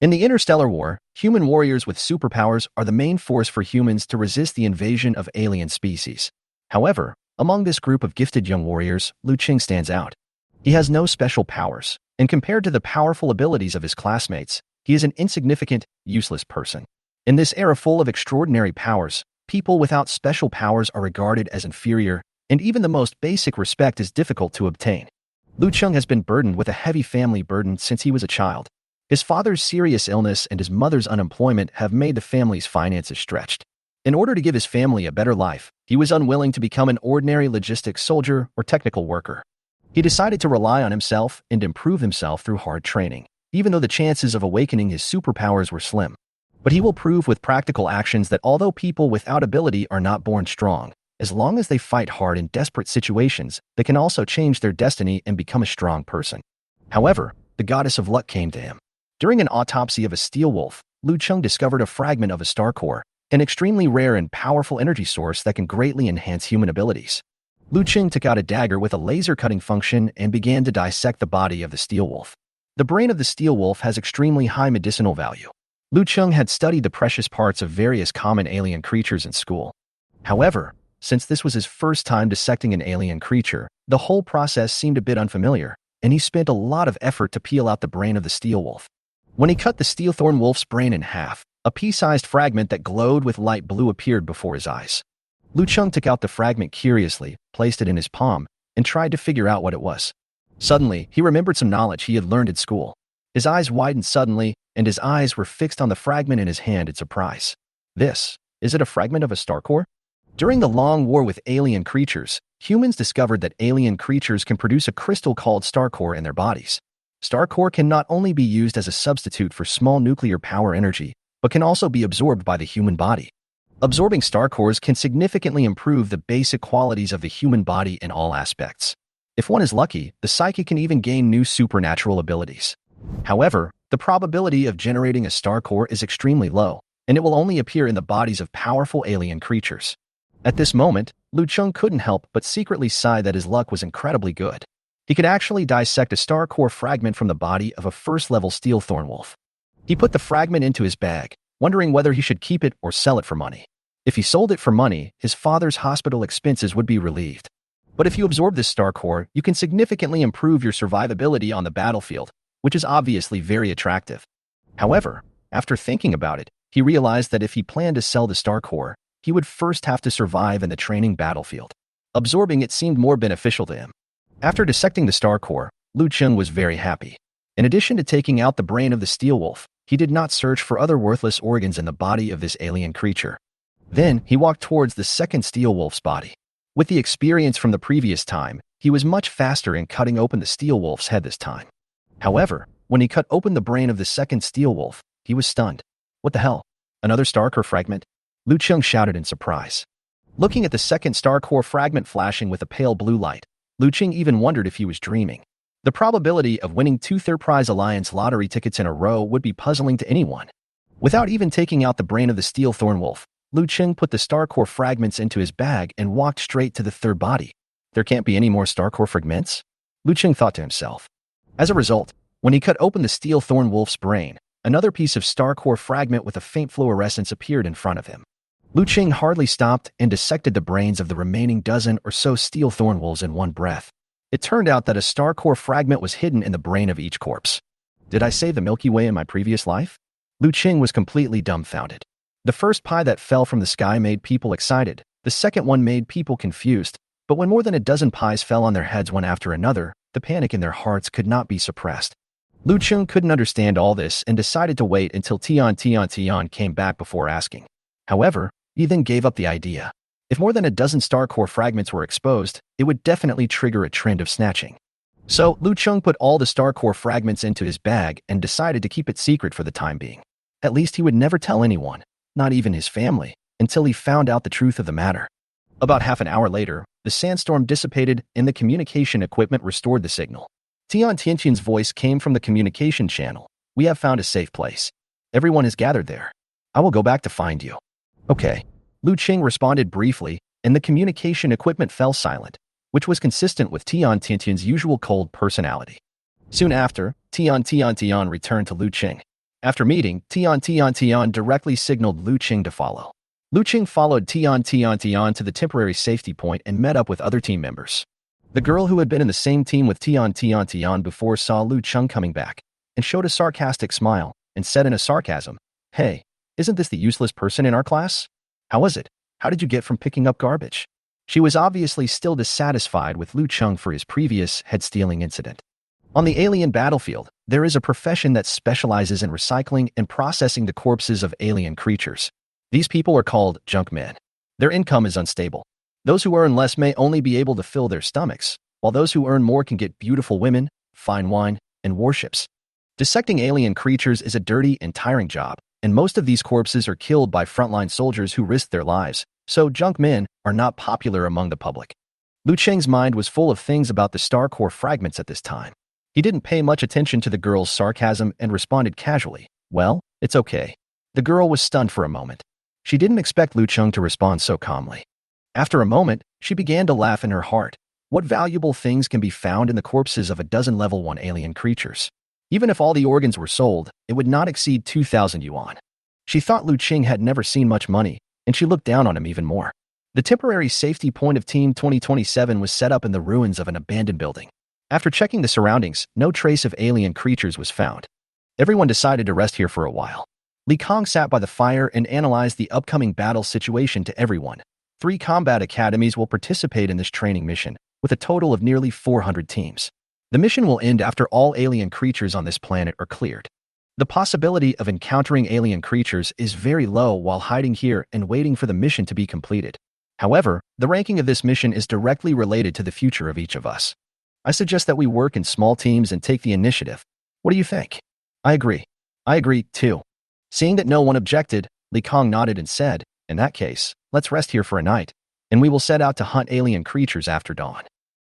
In the interstellar war, human warriors with superpowers are the main force for humans to resist the invasion of alien species. However, among this group of gifted young warriors, Liu Cheng stands out. He has no special powers, and compared to the powerful abilities of his classmates, he is an insignificant, useless person. In this era full of extraordinary powers, people without special powers are regarded as inferior, and even the most basic respect is difficult to obtain. Liu Cheng has been burdened with a heavy family burden since he was a child. His father's serious illness and his mother's unemployment have made the family's finances stretched. In order to give his family a better life, he was unwilling to become an ordinary logistics soldier or technical worker. He decided to rely on himself and improve himself through hard training, even though the chances of awakening his superpowers were slim. But he will prove with practical actions that although people without ability are not born strong, as long as they fight hard in desperate situations, they can also change their destiny and become a strong person. However, the goddess of luck came to him. During an autopsy of a steel wolf, Liu Cheng discovered a fragment of a star core, an extremely rare and powerful energy source that can greatly enhance human abilities. Liu Cheng took out a dagger with a laser cutting function and began to dissect the body of the steel wolf. The brain of the steel wolf has extremely high medicinal value. Liu Cheng had studied the precious parts of various common alien creatures in school. However, since this was his first time dissecting an alien creature, the whole process seemed a bit unfamiliar, and he spent a lot of effort to peel out the brain of the steel wolf. When he cut the steel thorn wolf's brain in half, a pea-sized fragment that glowed with light blue appeared before his eyes. Liu Cheng took out the fragment curiously, placed it in his palm, and tried to figure out what it was. Suddenly, he remembered some knowledge he had learned at school. His eyes widened suddenly, and his eyes were fixed on the fragment in his hand in surprise. Is it a fragment of a star core? During the long war with alien creatures, humans discovered that alien creatures can produce a crystal called star core in their bodies. Star core can not only be used as a substitute for small nuclear power energy, but can also be absorbed by the human body. Absorbing star cores can significantly improve the basic qualities of the human body in all aspects. If one is lucky, the psyche can even gain new supernatural abilities. However, the probability of generating a star core is extremely low, and it will only appear in the bodies of powerful alien creatures. At this moment, Liu Cheng couldn't help but secretly sigh that his luck was incredibly good. He could actually dissect a star core fragment from the body of a first-level steel thorn wolf. He put the fragment into his bag, wondering whether he should keep it or sell it for money. If he sold it for money, his father's hospital expenses would be relieved. But if you absorb this star core, you can significantly improve your survivability on the battlefield, which is obviously very attractive. However, after thinking about it, he realized that if he planned to sell the star core, he would first have to survive in the training battlefield. Absorbing it seemed more beneficial to him. After dissecting the star core, Liu Cheng was very happy. In addition to taking out the brain of the steel wolf, he did not search for other worthless organs in the body of this alien creature. Then, he walked towards the second steel wolf's body. With the experience from the previous time, he was much faster in cutting open the steel wolf's head this time. However, when he cut open the brain of the second steel wolf, he was stunned. What the hell? Another star core fragment? Liu Cheng shouted in surprise. Looking at the second star core fragment flashing with a pale blue light, Liu Cheng even wondered if he was dreaming. The probability of winning 2 Third Prize Alliance lottery tickets in a row would be puzzling to anyone. Without even taking out the brain of the steel thorn wolf, Liu Cheng put the star core fragments into his bag and walked straight to the third body. There can't be any more star core fragments? Liu Cheng thought to himself. As a result, when he cut open the steel thorn wolf's brain, another piece of star core fragment with a faint fluorescence appeared in front of him. Liu Cheng hardly stopped and dissected the brains of the remaining dozen or so steel thorn wolves in one breath. It turned out that a star core fragment was hidden in the brain of each corpse. Did I save the Milky Way in my previous life? Liu Cheng was completely dumbfounded. The first pie that fell from the sky made people excited, the second one made people confused, but when more than a dozen pies fell on their heads one after another, the panic in their hearts could not be suppressed. Liu Cheng couldn't understand all this and decided to wait until Tian came back before asking. However, he then gave up the idea. If more than a dozen star core fragments were exposed, it would definitely trigger a trend of snatching. So, Liu Cheng put all the star core fragments into his bag and decided to keep it secret for the time being. At least he would never tell anyone, not even his family, until he found out the truth of the matter. About half an hour later, the sandstorm dissipated and the communication equipment restored the signal. Tiantian's voice came from the communication channel. We have found a safe place. Everyone is gathered there. I will go back to find you. Okay. Liu Cheng responded briefly, and the communication equipment fell silent, which was consistent with Tiantian's usual cold personality. Soon after, Tian returned to Liu Cheng. After meeting, Tian directly signaled Liu Cheng to follow. Liu Cheng followed Tian to the temporary safety point and met up with other team members. The girl who had been in the same team with Tian before saw Liu Cheng coming back and showed a sarcastic smile and said in a sarcasm, "Hey, isn't this the useless person in our class? How was it? How did you get from picking up garbage?" She was obviously still dissatisfied with Liu Cheng for his previous head-stealing incident. On the alien battlefield, there is a profession that specializes in recycling and processing the corpses of alien creatures. These people are called junk men. Their income is unstable. Those who earn less may only be able to fill their stomachs, while those who earn more can get beautiful women, fine wine, and warships. Dissecting alien creatures is a dirty and tiring job, and most of these corpses are killed by frontline soldiers who risk their lives, so junk men are not popular among the public. Liu Cheng's mind was full of things about the star core fragments at this time. He didn't pay much attention to the girl's sarcasm and responded casually, "Well, it's okay." The girl was stunned for a moment. She didn't expect Liu Cheng to respond so calmly. After a moment, she began to laugh in her heart. What valuable things can be found in the corpses of a dozen level 1 alien creatures? Even if all the organs were sold, it would not exceed 2,000 yuan. She thought Liu Cheng had never seen much money, and she looked down on him even more. The temporary safety point of Team 2027 was set up in the ruins of an abandoned building. After checking the surroundings, no trace of alien creatures was found. Everyone decided to rest here for a while. Li Kong sat by the fire and analyzed the upcoming battle situation to everyone. 3 combat academies will participate in this training mission, with a total of nearly 400 teams. The mission will end after all alien creatures on this planet are cleared. The possibility of encountering alien creatures is very low while hiding here and waiting for the mission to be completed. However, the ranking of this mission is directly related to the future of each of us. I suggest that we work in small teams and take the initiative. What do you think? I agree. I agree, too. Seeing that no one objected, Li Kong nodded and said, "In that case, let's rest here for a night, and we will set out to hunt alien creatures after dawn."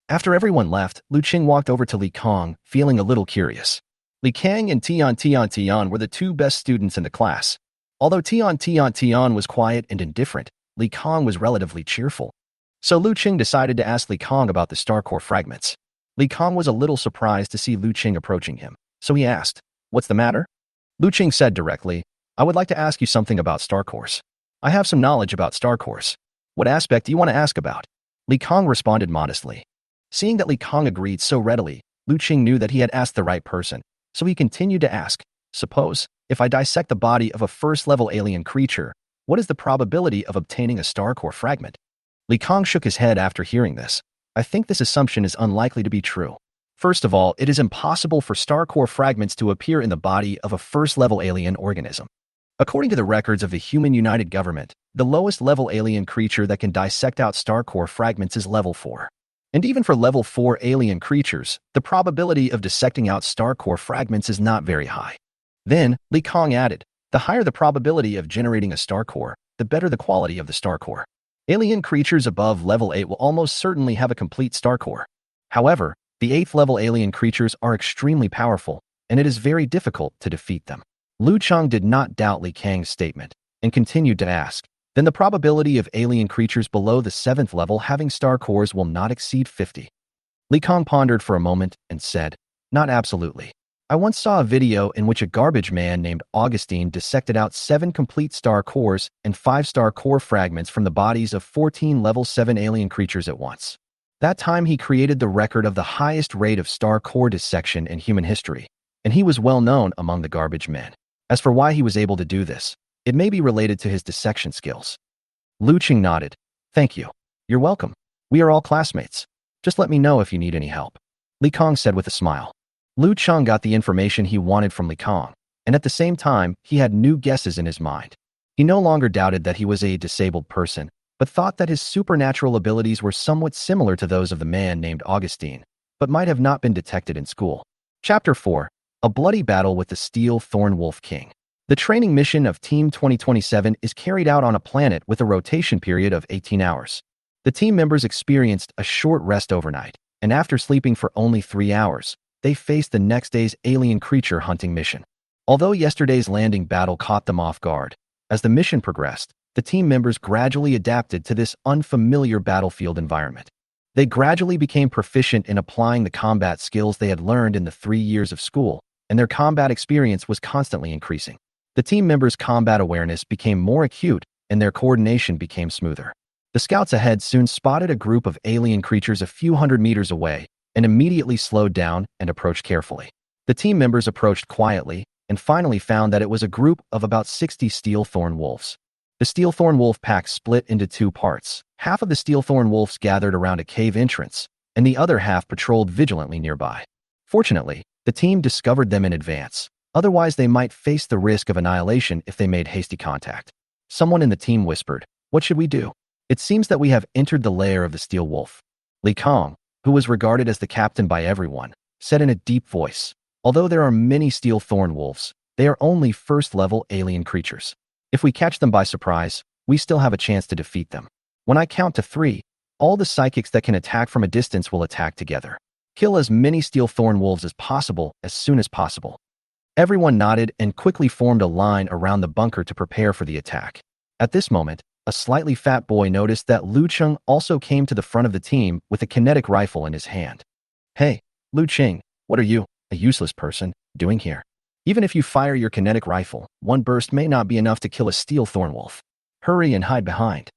After everyone left, Liu Cheng walked over to Li Kong, feeling a little curious. Li Kang and Tian were the 2 best students in the class. Although Tian was quiet and indifferent, Li Kong was relatively cheerful. So Liu Cheng decided to ask Li Kong about the star core fragments. Li Kong was a little surprised to see Liu Cheng approaching him, so he asked, "What's the matter?" Liu Cheng said directly, "I would like to ask you something about star cores. I have some knowledge about star cores. What aspect do you want to ask about?" Li Kong responded modestly. Seeing that Li Kong agreed so readily, Liu Cheng knew that he had asked the right person, so he continued to ask, "Suppose, if I dissect the body of a first-level alien creature, what is the probability of obtaining a star core fragment?" Li Kong shook his head after hearing this. "I think this assumption is unlikely to be true. First of all, it is impossible for star core fragments to appear in the body of a first-level alien organism. According to the records of the Human United Government, the lowest level alien creature that can dissect out star core fragments is level 4. And even for level 4 alien creatures, the probability of dissecting out star core fragments is not very high." Then, Li Kong added, "The higher the probability of generating a star core, the better the quality of the star core. Alien creatures above level 8 will almost certainly have a complete star core. However, the 8th level alien creatures are extremely powerful, and it is very difficult to defeat them." Liu Cheng did not doubt Li Kang's statement, and continued to ask, "Then the probability of alien creatures below the 7th level having star cores will not exceed 50. Li Kang pondered for a moment and said, "Not absolutely. I once saw a video in which a garbage man named Augustine dissected out 7 complete star cores and 5 star core fragments from the bodies of 14 level 7 alien creatures at once. That time he created the record of the highest rate of star core dissection in human history, and he was well known among the garbage men. As for why he was able to do this, it may be related to his dissection skills." Liu Cheng nodded. "Thank you. You're welcome. We are all classmates. Just let me know if you need any help," Li Kong said with a smile. Liu Cheng got the information he wanted from Li Kong, and at the same time, he had new guesses in his mind. He no longer doubted that he was a disabled person, but thought that his supernatural abilities were somewhat similar to those of the man named Augustine, but might have not been detected in school. Chapter 4. A bloody battle with the Steel Thorn Wolf King. The training mission of Team 2027 is carried out on a planet with a rotation period of 18 hours. The team members experienced a short rest overnight, and after sleeping for only 3 hours, they faced the next day's alien creature hunting mission. Although yesterday's landing battle caught them off guard, as the mission progressed, the team members gradually adapted to this unfamiliar battlefield environment. They gradually became proficient in applying the combat skills they had learned in the 3 years of school, and their combat experience was constantly increasing. The team members' combat awareness became more acute, and their coordination became smoother. The scouts ahead soon spotted a group of alien creatures a few hundred meters away and immediately slowed down and approached carefully. The team members approached quietly and finally found that it was a group of about 60 steel-thorn wolves. The steel-thorn wolf pack split into two parts. Half of the steel-thorn wolves gathered around a cave entrance, and the other half patrolled vigilantly nearby. Fortunately, the team discovered them in advance. Otherwise, they might face the risk of annihilation if they made hasty contact. Someone in the team whispered, "What should we do? It seems that we have entered the lair of the steel wolf." Liu Cheng, who was regarded as the captain by everyone, said in a deep voice, "Although there are many steel-thorn wolves, they are only first-level alien creatures. If we catch them by surprise, we still have a chance to defeat them. When I count to 3, all the psychics that can attack from a distance will attack together. Kill as many steel-thorn wolves as possible as soon as possible." Everyone nodded and quickly formed a line around the bunker to prepare for the attack. At this moment, a slightly fat boy noticed that Liu Cheng also came to the front of the team with a kinetic rifle in his hand. "Hey, Liu Cheng, what are you, a useless person, doing here? Even if you fire your kinetic rifle, one burst may not be enough to kill a steel-thorn wolf. Hurry and hide behind."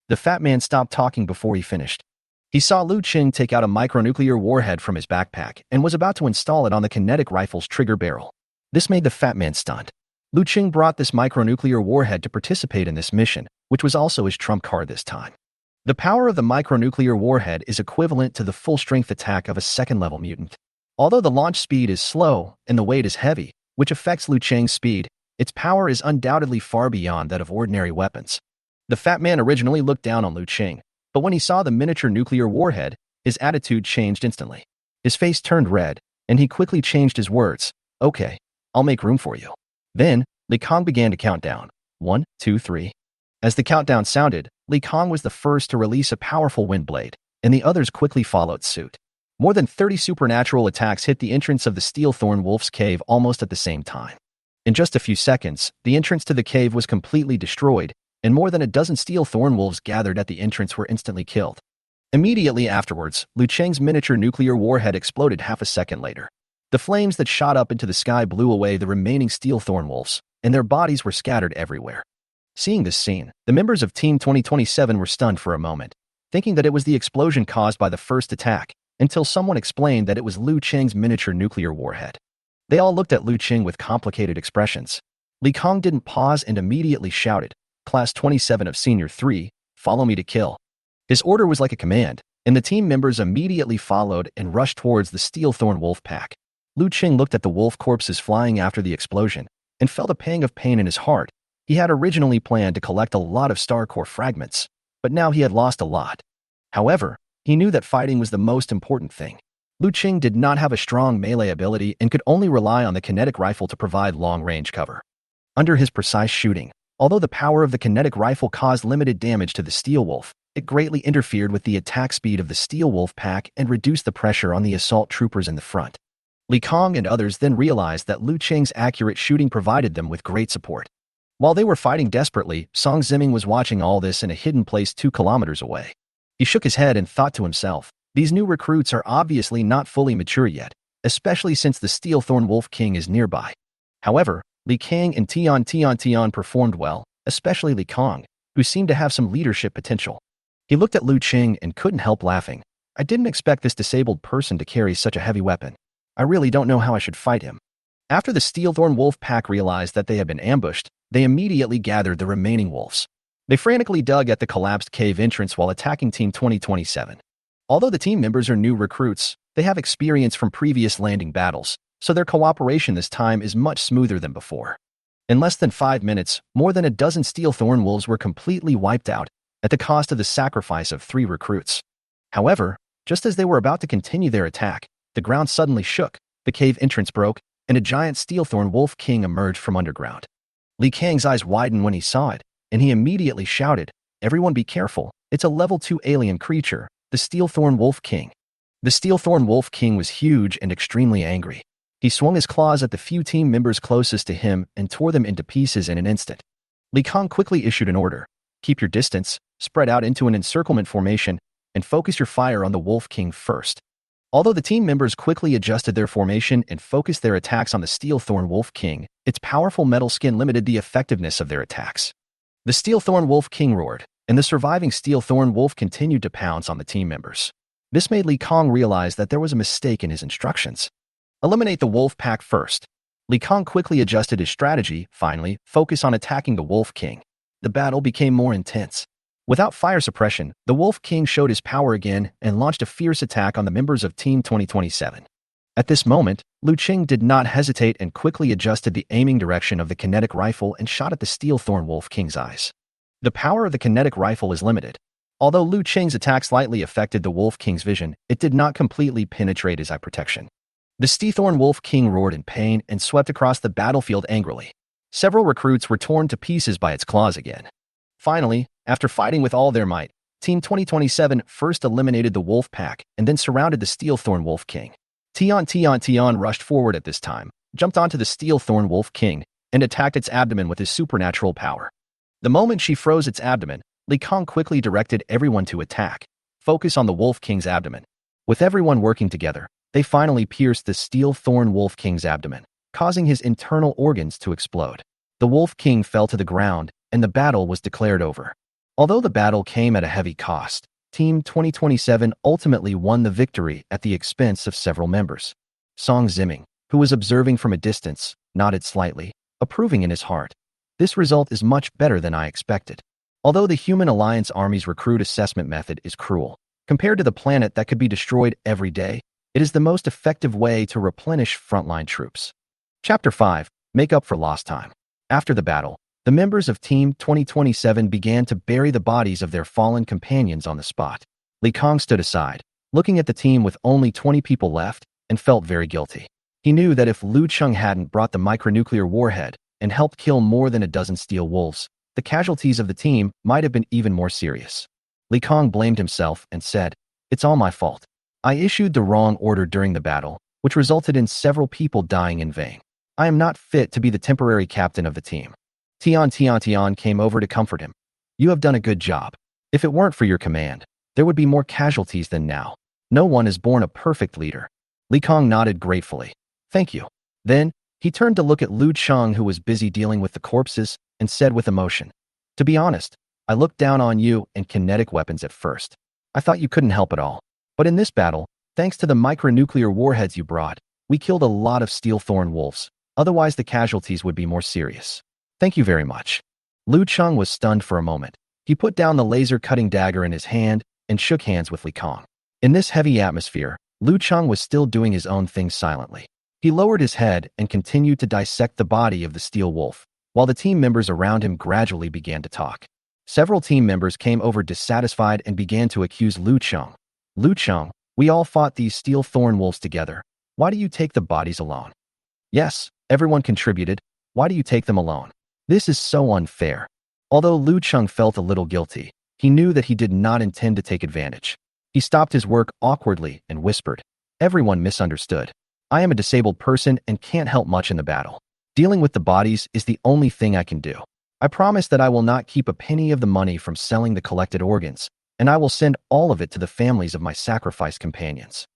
The fat man stopped talking before he finished. He saw Liu Cheng take out a micronuclear warhead from his backpack and was about to install it on the kinetic rifle's trigger barrel. This made the fat man stunned. Liu Cheng brought this micronuclear warhead to participate in this mission, which was also his trump card this time. The power of the micronuclear warhead is equivalent to the full-strength attack of a second-level mutant. Although the launch speed is slow and the weight is heavy, which affects Liu Cheng's speed, its power is undoubtedly far beyond that of ordinary weapons. The fat man originally looked down on Liu Cheng, but when he saw the miniature nuclear warhead, his attitude changed instantly. His face turned red, and he quickly changed his words. "Okay, I'll make room for you." Then, Liu Cheng began to count down. 1, 2, 3. As the countdown sounded, Liu Cheng was the first to release a powerful wind blade, and the others quickly followed suit. More than 30 supernatural attacks hit the entrance of the steel-thorn wolf's cave almost at the same time. In just a few seconds, the entrance to the cave was completely destroyed, and more than a dozen steel-thorn wolves gathered at the entrance were instantly killed. Immediately afterwards, Liu Cheng's miniature nuclear warhead exploded half a second later. The flames that shot up into the sky blew away the remaining steel-thorn wolves, and their bodies were scattered everywhere. Seeing this scene, the members of Team 2027 were stunned for a moment, thinking that it was the explosion caused by the first attack, until someone explained that it was Liu Cheng's miniature nuclear warhead. They all looked at Liu Cheng with complicated expressions. Liu Cheng didn't pause and immediately shouted, "Class 27 of Senior 3, follow me to kill." His order was like a command, and the team members immediately followed and rushed towards the steel-thorn wolf pack. Liu Cheng looked at the wolf corpses flying after the explosion and felt a pang of pain in his heart. He had originally planned to collect a lot of star core fragments, but now he had lost a lot. However, he knew that fighting was the most important thing. Liu Cheng did not have a strong melee ability and could only rely on the kinetic rifle to provide long-range cover. Under his precise shooting, although the power of the kinetic rifle caused limited damage to the steel wolf, it greatly interfered with the attack speed of the steel wolf pack and reduced the pressure on the assault troopers in the front. Liu Cheng and others then realized that Liu Cheng's accurate shooting provided them with great support. While they were fighting desperately, Song Ziming was watching all this in a hidden place 2 kilometers away. He shook his head and thought to himself, these new recruits are obviously not fully mature yet, especially since the Steel-Thorn Wolf King is nearby. However, Liu Cheng and Tian performed well, especially Liu Cheng, who seemed to have some leadership potential. He looked at Liu Cheng and couldn't help laughing. "I didn't expect this disabled person to carry such a heavy weapon. I really don't know how I should fight him." After the Steel-Thorn Wolf pack realized that they had been ambushed, they immediately gathered the remaining wolves. They frantically dug at the collapsed cave entrance while attacking Team 2027. Although the team members are new recruits, they have experience from previous landing battles, so their cooperation this time is much smoother than before. In less than 5 minutes, more than a dozen Steel-Thorn wolves were completely wiped out, at the cost of the sacrifice of 3 recruits. However, just as they were about to continue their attack, the ground suddenly shook, the cave entrance broke, and a giant Steel-Thorn Wolf King emerged from underground. Liu Cheng's eyes widened when he saw it, and he immediately shouted, "Everyone be careful, it's a level 2 alien creature, the Steel-Thorn Wolf King." The Steel-Thorn Wolf King was huge and extremely angry. He swung his claws at the few team members closest to him and tore them into pieces in an instant. Liu Cheng quickly issued an order. "Keep your distance, spread out into an encirclement formation, and focus your fire on the Wolf King first." Although the team members quickly adjusted their formation and focused their attacks on the Steel Thorn Wolf King, its powerful metal skin limited the effectiveness of their attacks. The Steel Thorn Wolf King roared, and the surviving Steel Thorn Wolf continued to pounce on the team members. This made Li Kong realize that there was a mistake in his instructions. Eliminate the wolf pack first. Li Kong quickly adjusted his strategy, finally, focus on attacking the Wolf King. The battle became more intense. Without fire suppression, the Wolf King showed his power again and launched a fierce attack on the members of Team 2027. At this moment, Liu Cheng did not hesitate and quickly adjusted the aiming direction of the kinetic rifle and shot at the Steel Thorn Wolf King's eyes. The power of the kinetic rifle is limited. Although Liu Cheng's attack slightly affected the Wolf King's vision, it did not completely penetrate his eye protection. The Steel Thorn Wolf King roared in pain and swept across the battlefield angrily. Several recruits were torn to pieces by its claws again. Finally, after fighting with all their might, Team 2027 first eliminated the Wolf Pack and then surrounded the Steel Thorn Wolf King. Tian rushed forward at this time, jumped onto the Steel Thorn Wolf King, and attacked its abdomen with his supernatural power. The moment she froze its abdomen, Li Kong quickly directed everyone to attack. Focus on the Wolf King's abdomen. With everyone working together, they finally pierced the Steel Thorn Wolf King's abdomen, causing his internal organs to explode. The Wolf King fell to the ground, and the battle was declared over. Although the battle came at a heavy cost, Team 2027 ultimately won the victory at the expense of several members. Song Ziming, who was observing from a distance, nodded slightly, approving in his heart. This result is much better than I expected. Although the Human Alliance Army's recruit assessment method is cruel, compared to the planet that could be destroyed every day, it is the most effective way to replenish frontline troops. Chapter 5. Make up for lost time. After the battle, the members of Team 2027 began to bury the bodies of their fallen companions on the spot. Li Kong stood aside, looking at the team with only 20 people left, and felt very guilty. He knew that if Liu Cheng hadn't brought the micronuclear warhead and helped kill more than a dozen steel wolves, the casualties of the team might have been even more serious. Li Kong blamed himself and said, "It's all my fault. I issued the wrong order during the battle, which resulted in several people dying in vain. I am not fit to be the temporary captain of the team." Tian came over to comfort him. "You have done a good job. If it weren't for your command, there would be more casualties than now. No one is born a perfect leader." Li Kong nodded gratefully. "Thank you." Then, he turned to look at Liu Cheng, who was busy dealing with the corpses, and said with emotion, "To be honest, I looked down on you and kinetic weapons at first. I thought you couldn't help at all. But in this battle, thanks to the micronuclear warheads you brought, we killed a lot of Steel Thorn wolves. Otherwise, the casualties would be more serious. Thank you very much." Liu Cheng was stunned for a moment. He put down the laser-cutting dagger in his hand and shook hands with Li Kong. In this heavy atmosphere, Liu Cheng was still doing his own thing silently. He lowered his head and continued to dissect the body of the steel wolf, while the team members around him gradually began to talk. Several team members came over dissatisfied and began to accuse Liu Cheng. "Liu Cheng, we all fought these Steel Thorn wolves together. Why do you take the bodies alone?" "Yes, everyone contributed. Why do you take them alone? This is so unfair." Although Liu Cheng felt a little guilty, he knew that he did not intend to take advantage. He stopped his work awkwardly and whispered, "Everyone misunderstood. I am a disabled person and can't help much in the battle. Dealing with the bodies is the only thing I can do. I promise that I will not keep a penny of the money from selling the collected organs, and I will send all of it to the families of my sacrificed companions."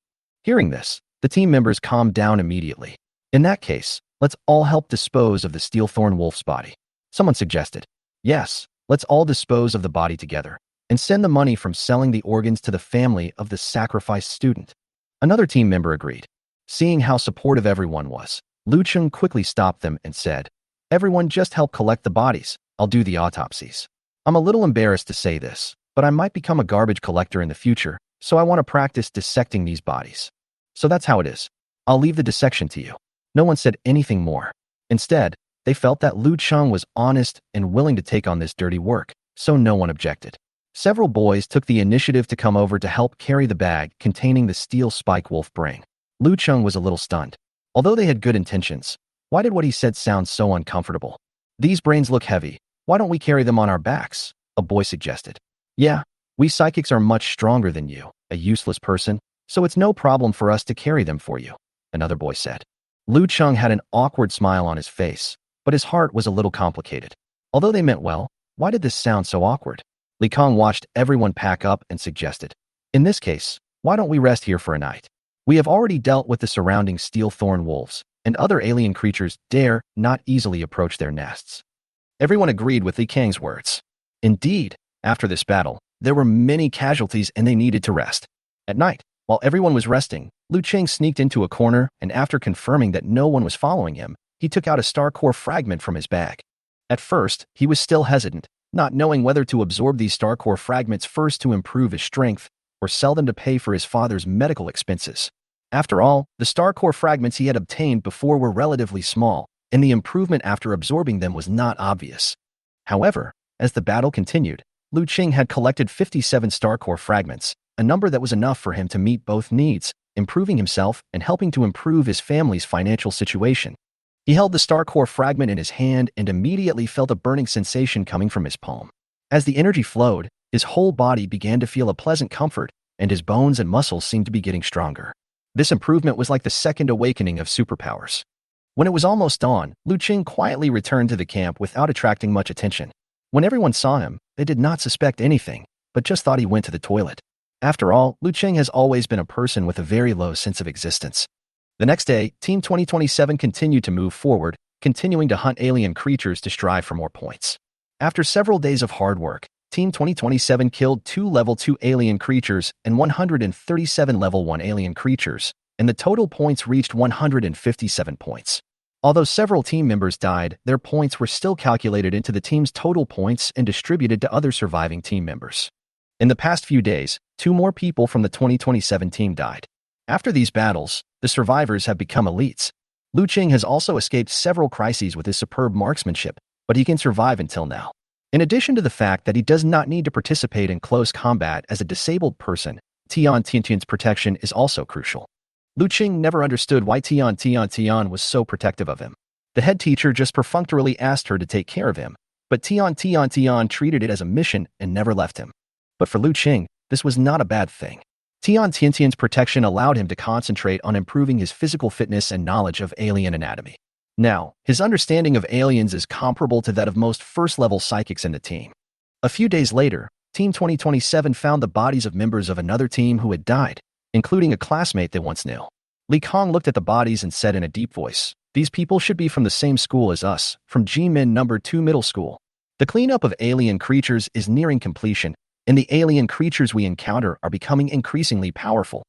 Hearing this, the team members calmed down immediately. "In that case, let's all help dispose of the Steel Thorn wolf's body," someone suggested. "Yes, let's all dispose of the body together and send the money from selling the organs to the family of the sacrificed student." Another team member agreed. Seeing how supportive everyone was, Liu Cheng quickly stopped them and said, "Everyone just help collect the bodies. I'll do the autopsies. I'm a little embarrassed to say this, but I might become a garbage collector in the future, so I want to practice dissecting these bodies. So that's how it is. I'll leave the dissection to you." No one said anything more. Instead, they felt that Liu Cheng was honest and willing to take on this dirty work, so no one objected. Several boys took the initiative to come over to help carry the bag containing the steel spike wolf brain. Liu Cheng was a little stunned. Although they had good intentions, why did what he said sound so uncomfortable? "These brains look heavy. Why don't we carry them on our backs?" a boy suggested. "Yeah, we psychics are much stronger than you, a useless person, so it's no problem for us to carry them for you," another boy said. Liu Cheng had an awkward smile on his face, but his heart was a little complicated. Although they meant well, why did this sound so awkward? Li Kong watched everyone pack up and suggested, "In this case, why don't we rest here for a night? We have already dealt with the surrounding steel thorn wolves, and other alien creatures dare not easily approach their nests. Everyone agreed with Li Kang's words. Indeed, after this battle, there were many casualties and they needed to rest. At night, while everyone was resting, Liu Cheng sneaked into a corner and after confirming that no one was following him, he took out a star core fragment from his bag. At first, he was still hesitant, not knowing whether to absorb these star core fragments first to improve his strength or sell them to pay for his father's medical expenses. After all, the star core fragments he had obtained before were relatively small, and the improvement after absorbing them was not obvious. However, as the battle continued, Liu Cheng had collected 57 star core fragments, a number that was enough for him to meet both needs, improving himself and helping to improve his family's financial situation. He held the star core fragment in his hand and immediately felt a burning sensation coming from his palm. As the energy flowed, his whole body began to feel a pleasant comfort, and his bones and muscles seemed to be getting stronger. This improvement was like the second awakening of superpowers. When it was almost dawn, Liu Cheng quietly returned to the camp without attracting much attention. When everyone saw him, they did not suspect anything, but just thought he went to the toilet. After all, Liu Cheng has always been a person with a very low sense of existence. The next day, Team 2027 continued to move forward, continuing to hunt alien creatures to strive for more points. After several days of hard work, Team 2027 killed 2 level 2 alien creatures and 137 level 1 alien creatures, and the total points reached 157 points. Although several team members died, their points were still calculated into the team's total points and distributed to other surviving team members. In the past few days, 2 more people from the 2027 team died. After these battles, the survivors have become elites. Liu Cheng has also escaped several crises with his superb marksmanship, but he can survive until now. In addition to the fact that he does not need to participate in close combat as a disabled person, Tian Tiantian's protection is also crucial. Liu Cheng never understood why Tian was so protective of him. The head teacher just perfunctorily asked her to take care of him, but Tian treated it as a mission and never left him. But for Liu Cheng, this was not a bad thing. Tian Tiantian's protection allowed him to concentrate on improving his physical fitness and knowledge of alien anatomy. Now, his understanding of aliens is comparable to that of most first-level psychics in the team. A few days later, Team 2027 found the bodies of members of another team who had died, including a classmate they once knew. Li Kang looked at the bodies and said in a deep voice, "These people should be from the same school as us, from Jimin No. 2 Middle School. The cleanup of alien creatures is nearing completion, and the alien creatures we encounter are becoming increasingly powerful."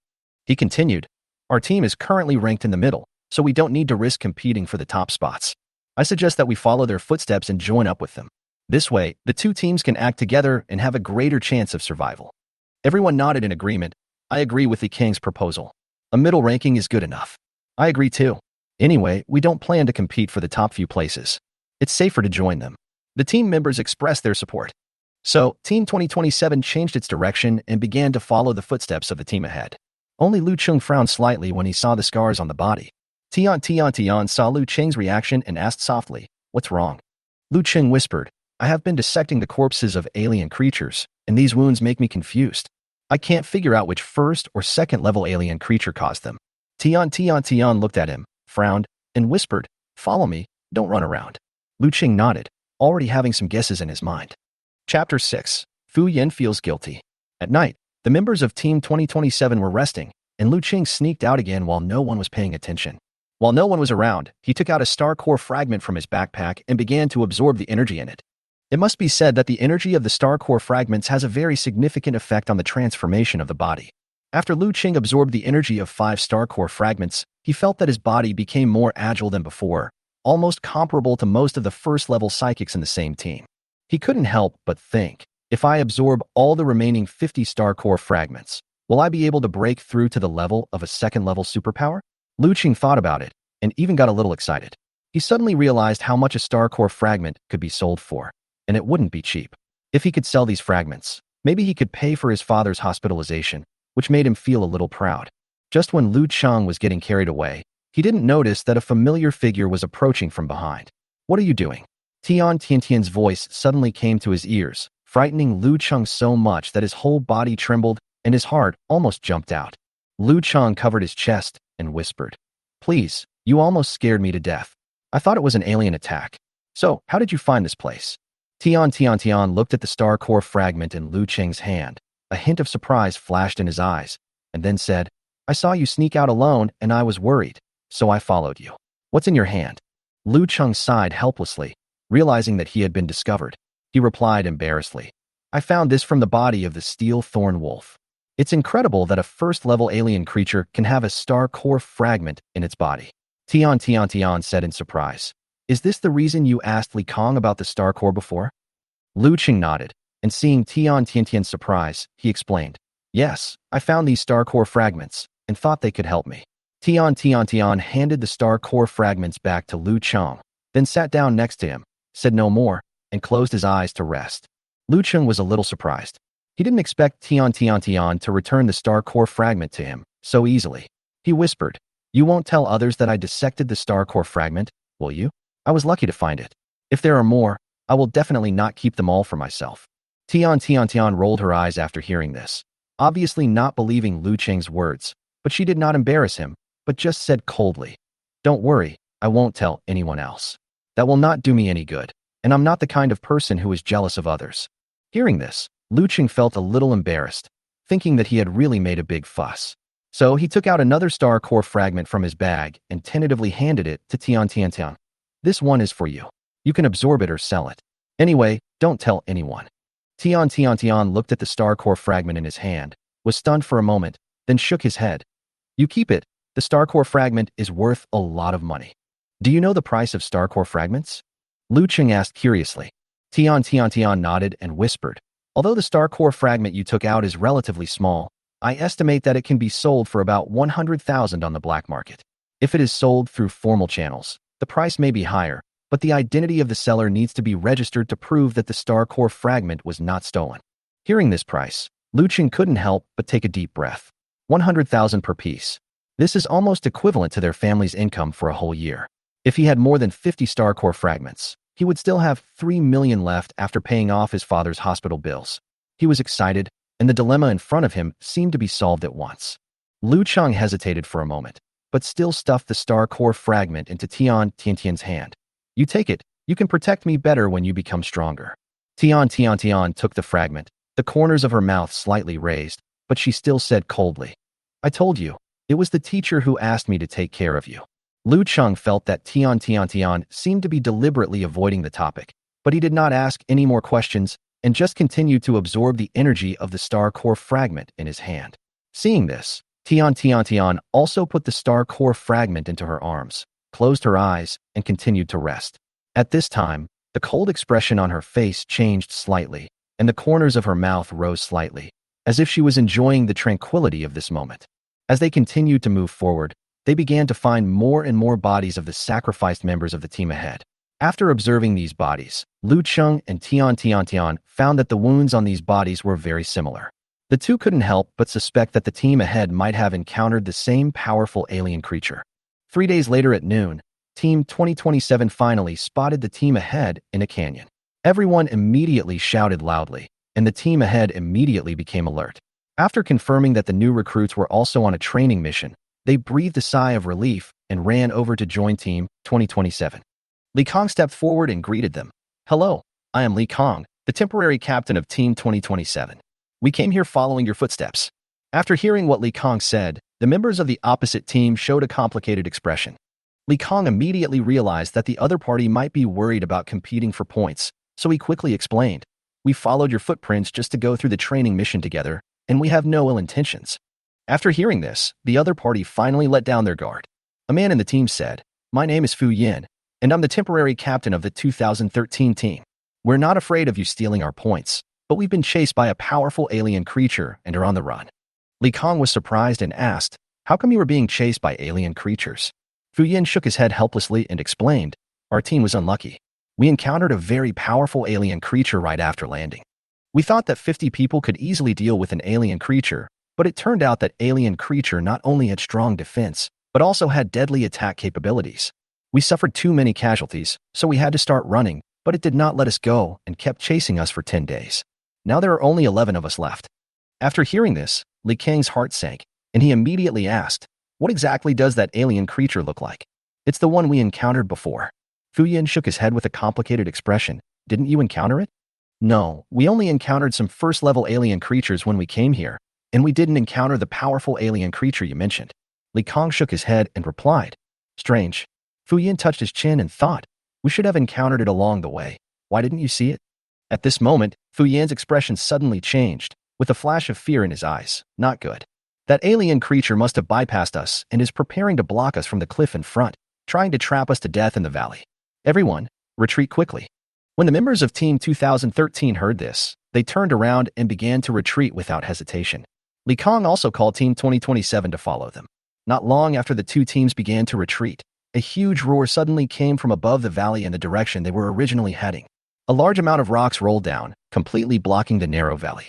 He continued, "Our team is currently ranked in the middle, so we don't need to risk competing for the top spots. I suggest that we follow their footsteps and join up with them. This way, the 2 teams can act together and have a greater chance of survival." Everyone nodded in agreement. "I agree with the king's proposal. A middle ranking is good enough." "I agree too. Anyway, we don't plan to compete for the top few places. It's safer to join them." The team members expressed their support. So, Team 2027 changed its direction and began to follow the footsteps of the team ahead. Only Liu Cheng frowned slightly when he saw the scars on the body. Tian saw Liu Cheng's reaction and asked softly, "What's wrong?" Liu Cheng whispered, "I have been dissecting the corpses of alien creatures, and these wounds make me confused. I can't figure out which first or second level alien creature caused them." Tian looked at him, frowned, and whispered, "Follow me, don't run around." Liu Cheng nodded, already having some guesses in his mind. Chapter 6. Fu Yan feels guilty. At night, the members of Team 2027 were resting, and Liu Cheng sneaked out again while no one was paying attention. While no one was around, he took out a star core fragment from his backpack and began to absorb the energy in it. It must be said that the energy of the star core fragments has a very significant effect on the transformation of the body. After Liu Cheng absorbed the energy of 5 star core fragments, he felt that his body became more agile than before, almost comparable to most of the first-level psychics in the same team. He couldn't help but think, if I absorb all the remaining 50 star core fragments, will I be able to break through to the level of a second-level superpower? Liu Cheng thought about it, and even got a little excited. He suddenly realized how much a star core fragment could be sold for, and it wouldn't be cheap. If he could sell these fragments, maybe he could pay for his father's hospitalization, which made him feel a little proud. Just when Liu Cheng was getting carried away, he didn't notice that a familiar figure was approaching from behind. "What are you doing?" Tian Tiantian's voice suddenly came to his ears, frightening Liu Cheng so much that his whole body trembled and his heart almost jumped out. Liu Cheng covered his chest and whispered, "Please, you almost scared me to death. I thought it was an alien attack. So, how did you find this place?" Tian looked at the star core fragment in Liu Cheng's hand. A hint of surprise flashed in his eyes, and then said, I saw you sneak out alone and I was worried, so I followed you. What's in your hand? Liu Cheng sighed helplessly, realizing that he had been discovered. He replied embarrassedly, I found this from the body of the steel thorn wolf. It's incredible that a first-level alien creature can have a star core fragment in its body. Tian said in surprise. Is this the reason you asked Li Kong about the star core before? Liu Cheng nodded, and seeing Tian's surprise, he explained, Yes, I found these star core fragments, and thought they could help me. Tian handed the star core fragments back to Liu Cheng, then sat down next to him, said no more, and closed his eyes to rest. Liu Cheng was a little surprised. He didn't expect Tian to return the star core fragment to him so easily. He whispered, You won't tell others that I dissected the star core fragment, will you? I was lucky to find it. If there are more, I will definitely not keep them all for myself. Tian rolled her eyes after hearing this, obviously not believing Liu Cheng's words, but she did not embarrass him, but just said coldly, Don't worry, I won't tell anyone else. That will not do me any good, and I'm not the kind of person who is jealous of others. Hearing this, Liu Cheng felt a little embarrassed, thinking that he had really made a big fuss. So he took out another star core fragment from his bag and tentatively handed it to Tian. This one is for you. You can absorb it or sell it. Anyway, don't tell anyone. Tian looked at the star core fragment in his hand, was stunned for a moment, then shook his head. You keep it. The star core fragment is worth a lot of money. Do you know the price of star core fragments? Liu Cheng asked curiously. Tian nodded and whispered, Although the star core fragment you took out is relatively small, I estimate that it can be sold for about 100,000 on the black market. If it is sold through formal channels, the price may be higher, but the identity of the seller needs to be registered to prove that the star core fragment was not stolen. Hearing this price, Liu Cheng couldn't help but take a deep breath. 100,000 per piece. This is almost equivalent to their family's income for a whole year. If he had more than 50 star core fragments, he would still have 3 million left after paying off his father's hospital bills. He was excited, and the dilemma in front of him seemed to be solved at once. Liu Cheng hesitated for a moment, but still stuffed the star core fragment into Tian's hand. You take it, you can protect me better when you become stronger. Tian took the fragment, the corners of her mouth slightly raised, but she still said coldly, I told you, it was the teacher who asked me to take care of you. Liu Cheng felt that Tian seemed to be deliberately avoiding the topic, but he did not ask any more questions and just continued to absorb the energy of the star core fragment in his hand. Seeing this, Tian also put the star core fragment into her arms, closed her eyes, and continued to rest. At this time, the cold expression on her face changed slightly, and the corners of her mouth rose slightly, as if she was enjoying the tranquility of this moment. As they continued to move forward, they began to find more and more bodies of the sacrificed members of the team ahead. After observing these bodies, Liu Cheng and Tian found that the wounds on these bodies were very similar. The two couldn't help but suspect that the team ahead might have encountered the same powerful alien creature. 3 days later at noon, Team 2027 finally spotted the team ahead in a canyon. Everyone immediately shouted loudly, and the team ahead immediately became alert. After confirming that the new recruits were also on a training mission, they breathed a sigh of relief and ran over to join Team 2027. Li Kong stepped forward and greeted them. Hello, I am Li Kong, the temporary captain of Team 2027. We came here following your footsteps. After hearing what Li Kong said, the members of the opposite team showed a complicated expression. Li Kong immediately realized that the other party might be worried about competing for points, so he quickly explained, We followed your footprints just to go through the training mission together, and we have no ill intentions. After hearing this, the other party finally let down their guard. A man in the team said, My name is Fu Yin, and I'm the temporary captain of the 2013 team. We're not afraid of you stealing our points, but we've been chased by a powerful alien creature and are on the run. Li Kong was surprised and asked, How come you were being chased by alien creatures? Fu Yin shook his head helplessly and explained, Our team was unlucky. We encountered a very powerful alien creature right after landing. We thought that 50 people could easily deal with an alien creature, but it turned out that alien creature not only had strong defense, but also had deadly attack capabilities. We suffered too many casualties, so we had to start running, but it did not let us go and kept chasing us for 10 days. Now there are only 11 of us left. After hearing this, Li Kang's heart sank, and he immediately asked, What exactly does that alien creature look like? It's the one we encountered before. Fu Yin shook his head with a complicated expression. Didn't you encounter it? No, we only encountered some first-level alien creatures when we came here, And we didn't encounter the powerful alien creature you mentioned. Li Kong shook his head and replied, strange. Fu Yin touched his chin and thought, we should have encountered it along the way. Why didn't you see it? At this moment, Fu Yan's expression suddenly changed, with a flash of fear in his eyes. Not good. That alien creature must have bypassed us and is preparing to block us from the cliff in front, trying to trap us to death in the valley. Everyone, retreat quickly. When the members of Team 2013 heard this, they turned around and began to retreat without hesitation. Li Kong also called Team 2027 to follow them. Not long after the two teams began to retreat, a huge roar suddenly came from above the valley in the direction they were originally heading. A large amount of rocks rolled down, completely blocking the narrow valley.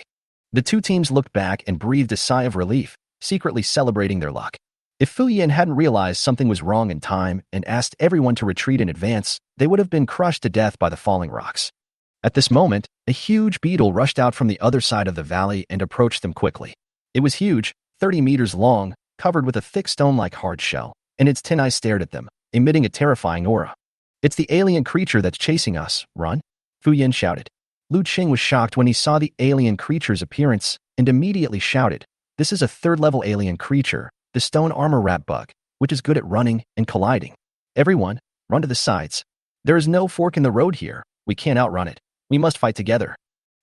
The two teams looked back and breathed a sigh of relief, secretly celebrating their luck. If Fu Yin hadn't realized something was wrong in time and asked everyone to retreat in advance, they would have been crushed to death by the falling rocks. At this moment, a huge beetle rushed out from the other side of the valley and approached them quickly. It was huge, 30 meters long, covered with a thick stone-like hard shell, and its 10 eyes stared at them, emitting a terrifying aura. It's the alien creature that's chasing us. Run! Fu Yin shouted. Liu Cheng was shocked when he saw the alien creature's appearance and immediately shouted, this is a third-level alien creature, the stone armor rat bug, which is good at running and colliding. Everyone, run to the sides. There is no fork in the road here. We can't outrun it. We must fight together.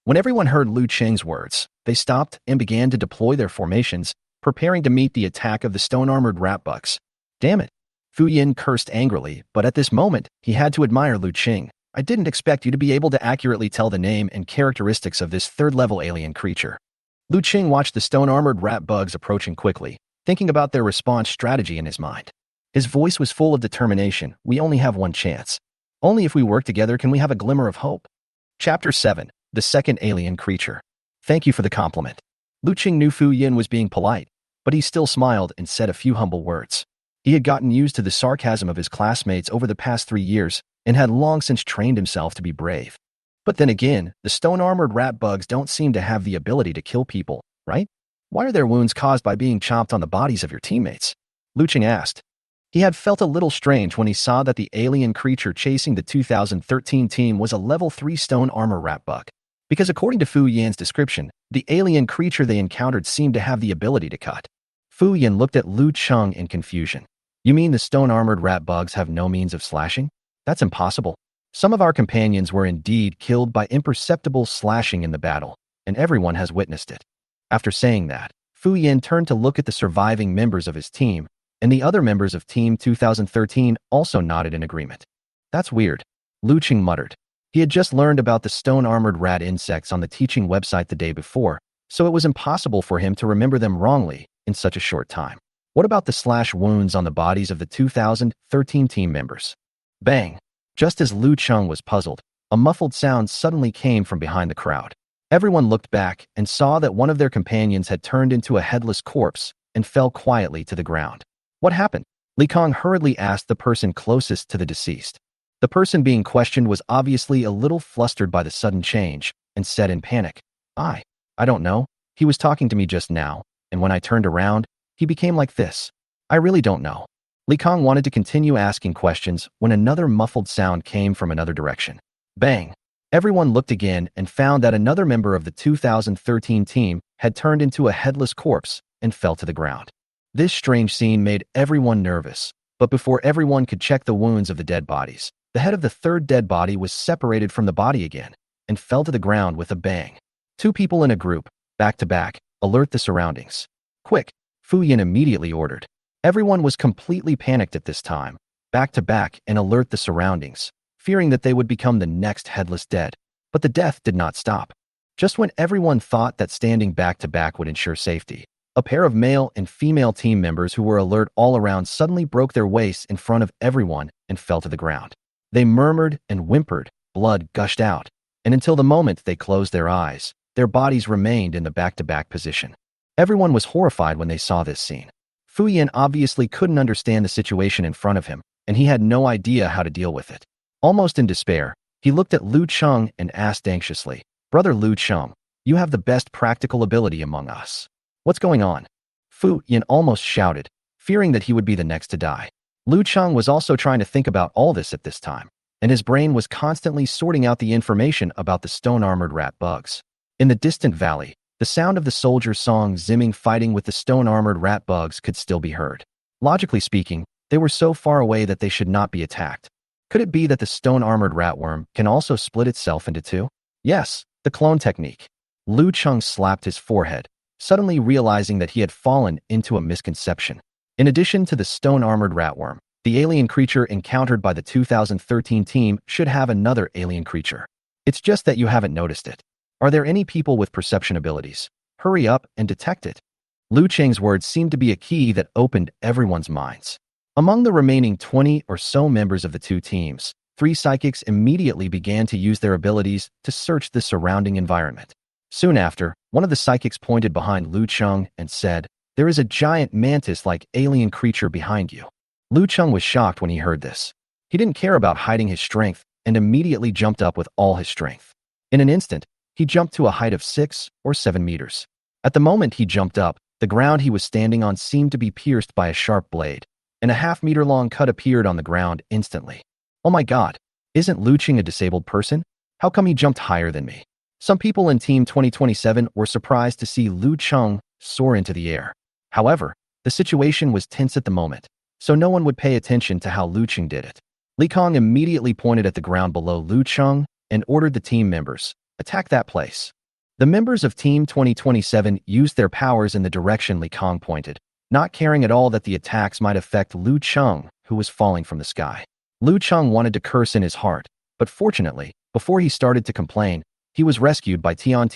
When everyone heard Liu Cheng's words, they stopped and began to deploy their formations, preparing to meet the attack of the stone-armored rat bugs. Damn it! Fu Yin cursed angrily, but at this moment, he had to admire Liu Cheng. I didn't expect you to be able to accurately tell the name and characteristics of this third-level alien creature. Liu Cheng watched the stone-armored rat bugs approaching quickly, thinking about their response strategy in his mind. His voice was full of determination. We only have one chance. Only if we work together can we have a glimmer of hope. Chapter 7. The Second Alien Creature. Thank you for the compliment. Liu Cheng knew Fu Yin was being polite, but he still smiled and said a few humble words. He had gotten used to the sarcasm of his classmates over the past 3 years and had long since trained himself to be brave. But then again, the stone-armored rat bugs don't seem to have the ability to kill people, right? Why are their wounds caused by being chomped on the bodies of your teammates? Liu Cheng asked. He had felt a little strange when he saw that the alien creature chasing the 2013 team was a level 3 stone armor rat bug. Because according to Fu Yan's description, the alien creature they encountered seemed to have the ability to cut. Fu Yan looked at Liu Cheng in confusion. You mean the stone-armored rat bugs have no means of slashing? That's impossible. Some of our companions were indeed killed by imperceptible slashing in the battle, and everyone has witnessed it. After saying that, Fu Yan turned to look at the surviving members of his team, and the other members of Team 2013 also nodded in agreement. That's weird, Liu Cheng muttered. He had just learned about the stone-armored rat insects on the teaching website the day before, so it was impossible for him to remember them wrongly in such a short time. What about the slash wounds on the bodies of the 2013 team members? Bang! Just as Liu Cheng was puzzled, a muffled sound suddenly came from behind the crowd. Everyone looked back and saw that one of their companions had turned into a headless corpse and fell quietly to the ground. What happened? Li Kong hurriedly asked the person closest to the deceased. The person being questioned was obviously a little flustered by the sudden change and said in panic, I don't know. He was talking to me just now, and when I turned around, he became like this. I really don't know. Li Kong wanted to continue asking questions when another muffled sound came from another direction. Bang! Everyone looked again and found that another member of the 2013 team had turned into a headless corpse and fell to the ground. This strange scene made everyone nervous, but before everyone could check the wounds of the dead bodies, the head of the third dead body was separated from the body again and fell to the ground with a bang. 2 people in a group, back to back, alert the surroundings. Quick! Fu Yin immediately ordered. Everyone was completely panicked at this time, back to back and alert the surroundings, fearing that they would become the next headless dead. But the death did not stop. Just when everyone thought that standing back to back would ensure safety, a pair of male and female team members who were alert all around suddenly broke their waists in front of everyone and fell to the ground. They murmured and whimpered, blood gushed out, and until the moment they closed their eyes, their bodies remained in the back-to-back position. Everyone was horrified when they saw this scene. Fu Yin obviously couldn't understand the situation in front of him, and he had no idea how to deal with it. Almost in despair, he looked at Liu Cheng and asked anxiously, Brother Liu Cheng, you have the best practical ability among us. What's going on? Fu Yin almost shouted, fearing that he would be the next to die. Liu Cheng was also trying to think about all this at this time, and his brain was constantly sorting out the information about the stone-armored rat bugs. In the distant valley, The sound of the soldier's song zimming fighting with the stone-armored rat bugs could still be heard. Logically speaking, they were so far away that they should not be attacked. Could it be that the stone-armored ratworm can also split itself into two? Yes, the clone technique. Liu Cheng slapped his forehead, suddenly realizing that he had fallen into a misconception. In addition to the stone-armored ratworm, the alien creature encountered by the 2013 team should have another alien creature. It's just that you haven't noticed it. Are there any people with perception abilities? Hurry up and detect it. Liu Cheng's words seemed to be a key that opened everyone's minds. Among the remaining 20 or so members of the two teams, 3 psychics immediately began to use their abilities to search the surrounding environment. Soon after, one of the psychics pointed behind Liu Cheng and said, "There is a giant mantis-like alien creature behind you." Liu Cheng was shocked when he heard this. He didn't care about hiding his strength and immediately jumped up with all his strength. In an instant, he jumped to a height of 6 or 7 meters. At the moment he jumped up, the ground he was standing on seemed to be pierced by a sharp blade, and a half-meter-long cut appeared on the ground instantly. Oh my god, isn't Liu Cheng a disabled person? How come he jumped higher than me? Some people in Team 2027 were surprised to see Liu Cheng soar into the air. However, the situation was tense at the moment, so no one would pay attention to how Liu Cheng did it. Li Kong immediately pointed at the ground below Liu Cheng and ordered the team members, "Attack that place." The members of Team 2027 used their powers in the direction Li Kong pointed, not caring at all that the attacks might affect Liu Cheng, who was falling from the sky. Liu Cheng wanted to curse in his heart, but fortunately, before he started to complain, he was rescued by Tian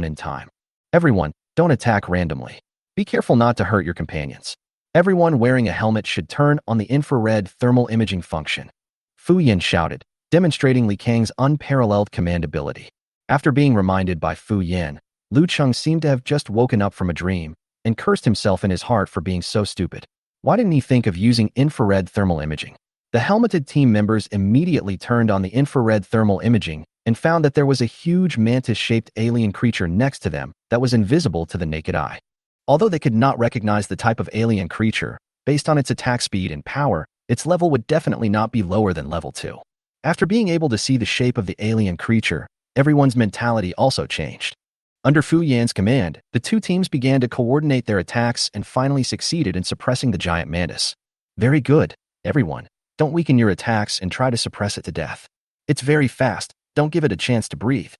in time. Everyone, don't attack randomly. Be careful not to hurt your companions. Everyone wearing a helmet should turn on the infrared thermal imaging function. Fu Yin shouted, demonstrating Li Kang's unparalleled command ability. After being reminded by Fu Yin, Liu Cheng seemed to have just woken up from a dream and cursed himself in his heart for being so stupid. Why didn't he think of using infrared thermal imaging? The helmeted team members immediately turned on the infrared thermal imaging and found that there was a huge mantis-shaped alien creature next to them that was invisible to the naked eye. Although they could not recognize the type of alien creature, based on its attack speed and power, its level would definitely not be lower than level 2. After being able to see the shape of the alien creature, everyone's mentality also changed. Under Fu Yan's command, the two teams began to coordinate their attacks and finally succeeded in suppressing the giant mantis. Very good, everyone. Don't weaken your attacks and try to suppress it to death. It's very fast, don't give it a chance to breathe.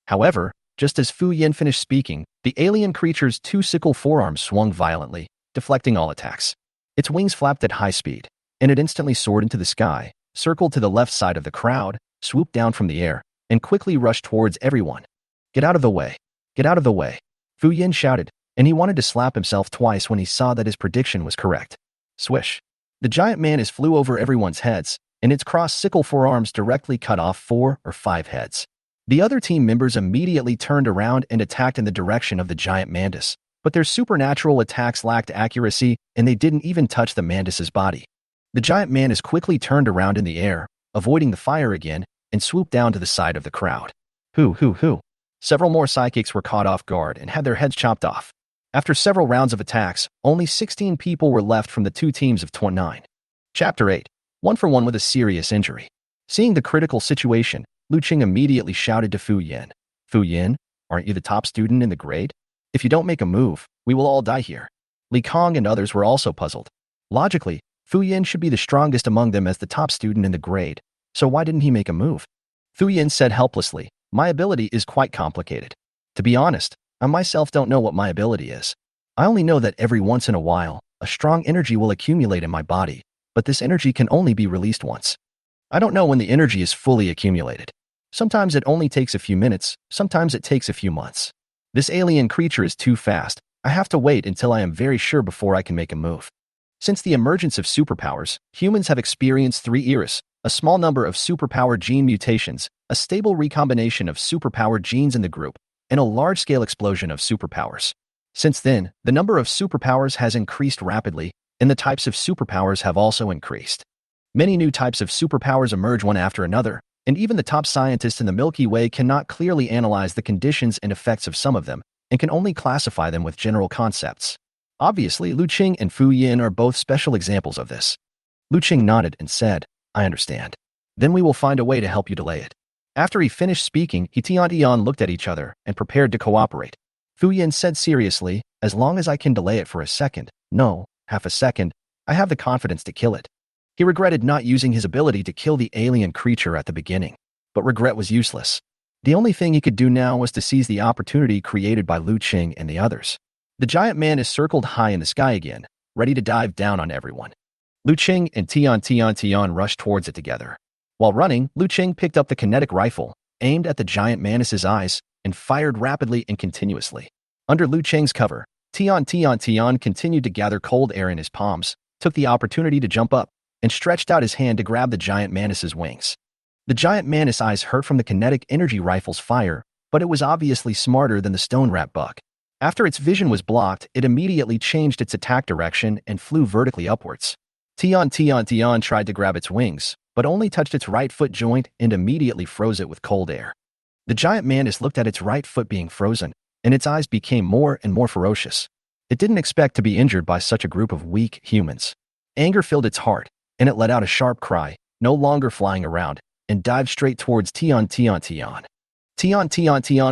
However, just as Fu Yan finished speaking, the alien creature's 2 sickle forearms swung violently, deflecting all attacks. Its wings flapped at high speed, and it instantly soared into the sky, circled to the left side of the crowd, swooped down from the air, and quickly rushed towards everyone. "Get out of the way! Get out of the way!" Fu Yan shouted, and he wanted to slap himself twice when he saw that his prediction was correct. Swish! The giant mantis flew over everyone's heads, and its crossed sickle forearms directly cut off 4 or 5 heads. The other team members immediately turned around and attacked in the direction of the giant mantis, but their supernatural attacks lacked accuracy and they didn't even touch the mantis's body. The giant mantis quickly turned around in the air, avoiding the fire again, and swooped down to the side of the crowd. Hoo. Several more psychics were caught off guard and had their heads chopped off. After several rounds of attacks, only 16 people were left from the 2 teams of 29. Chapter 8. 1-for-1 with a serious injury. Seeing the critical situation, Liu Cheng immediately shouted to Fu Yan, "Fu Yan, aren't you the top student in the grade? If you don't make a move, we will all die here." Li Kong and others were also puzzled. Logically, Fu Yan should be the strongest among them as the top student in the grade, so why didn't he make a move? Fu Yan said helplessly, "My ability is quite complicated. To be honest, I myself don't know what my ability is. I only know that every once in a while, a strong energy will accumulate in my body, but this energy can only be released once. I don't know when the energy is fully accumulated. Sometimes it only takes a few minutes, sometimes it takes a few months. This alien creature is too fast. I have to wait until I am very sure before I can make a move." Since the emergence of superpowers, humans have experienced 3 eras, a small number of superpower gene mutations, a stable recombination of superpower genes in the group, and a large-scale explosion of superpowers. Since then, the number of superpowers has increased rapidly, and the types of superpowers have also increased. Many new types of superpowers emerge one after another, and even the top scientists in the Milky Way cannot clearly analyze the conditions and effects of some of them, and can only classify them with general concepts. Obviously, Liu Cheng and Fu Yan are both special examples of this. Liu Cheng nodded and said, "I understand. Then we will find a way to help you delay it." After he finished speaking, he and Tian looked at each other and prepared to cooperate. Fu Yin said seriously, as long as I can delay it for a second, no, half a second, I have the confidence to kill it. He regretted not using his ability to kill the alien creature at the beginning, but regret was useless. The only thing he could do now was to seize the opportunity created by Liu Cheng and the others. The giant man is circled high in the sky again, ready to dive down on everyone. Liu Cheng and Tian rushed towards it together. While running, Liu Cheng picked up the kinetic rifle, aimed at the giant mantis's eyes, and fired rapidly and continuously. Under Liu Cheng's cover, Tian continued to gather cold air in his palms, took the opportunity to jump up, and stretched out his hand to grab the giant mantis's wings. The giant mantis eyes hurt from the kinetic energy rifle's fire, but it was obviously smarter than the stone rat bug. After its vision was blocked, it immediately changed its attack direction and flew vertically upwards. Tian tried to grab its wings, but only touched its right foot joint and immediately froze it with cold air. The giant mantis looked at its right foot being frozen, and its eyes became more and more ferocious. It didn't expect to be injured by such a group of weak humans. Anger filled its heart, and it let out a sharp cry, no longer flying around, and dived straight towards Tian. Tian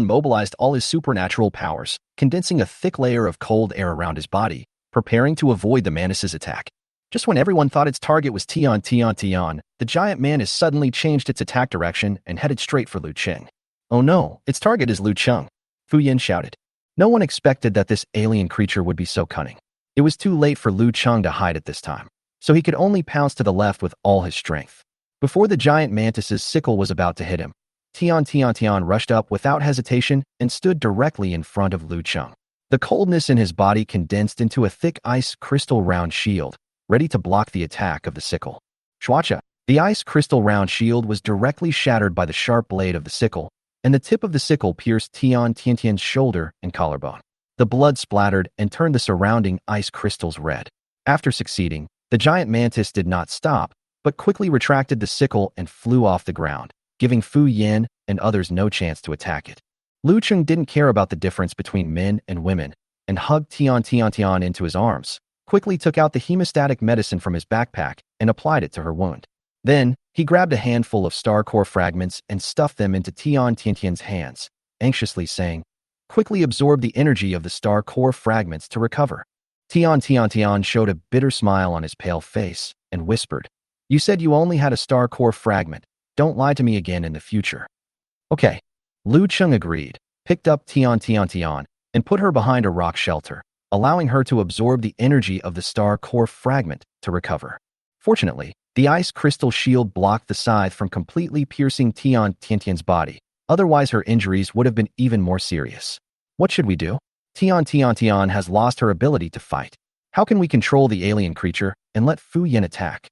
mobilized all his supernatural powers, condensing a thick layer of cold air around his body, preparing to avoid the mantis's attack. Just when everyone thought its target was Tian, the giant mantis suddenly changed its attack direction and headed straight for Liu Cheng. Oh no, its target is Liu Cheng, Fu Yin shouted. No one expected that this alien creature would be so cunning. It was too late for Liu Cheng to hide at this time, so he could only pounce to the left with all his strength. Before the giant mantis's sickle was about to hit him, Tian rushed up without hesitation and stood directly in front of Liu Cheng. The coldness in his body condensed into a thick ice crystal round shield, ready to block the attack of the sickle. Shwacha! The ice crystal round shield was directly shattered by the sharp blade of the sickle, and the tip of the sickle pierced Tian's shoulder and collarbone. The blood splattered and turned the surrounding ice crystals red. After succeeding, the giant mantis did not stop, but quickly retracted the sickle and flew off the ground, giving Fu Yin and others no chance to attack it. Liu Cheng didn't care about the difference between men and women, and hugged Tian into his arms, quickly took out the hemostatic medicine from his backpack and applied it to her wound. Then, he grabbed a handful of star core fragments and stuffed them into Tian's hands, anxiously saying, "Quickly absorb the energy of the star core fragments to recover." Tian showed a bitter smile on his pale face and whispered, "You said you only had a star core fragment. Don't lie to me again in the future." Okay. Liu Cheng agreed, picked up Tian, and put her behind a rock shelter, allowing her to absorb the energy of the star core fragment to recover. Fortunately, the ice crystal shield blocked the scythe from completely piercing Tian's body. Otherwise, her injuries would have been even more serious. What should we do? Tian has lost her ability to fight. How can we control the alien creature and let Fu Yin attack?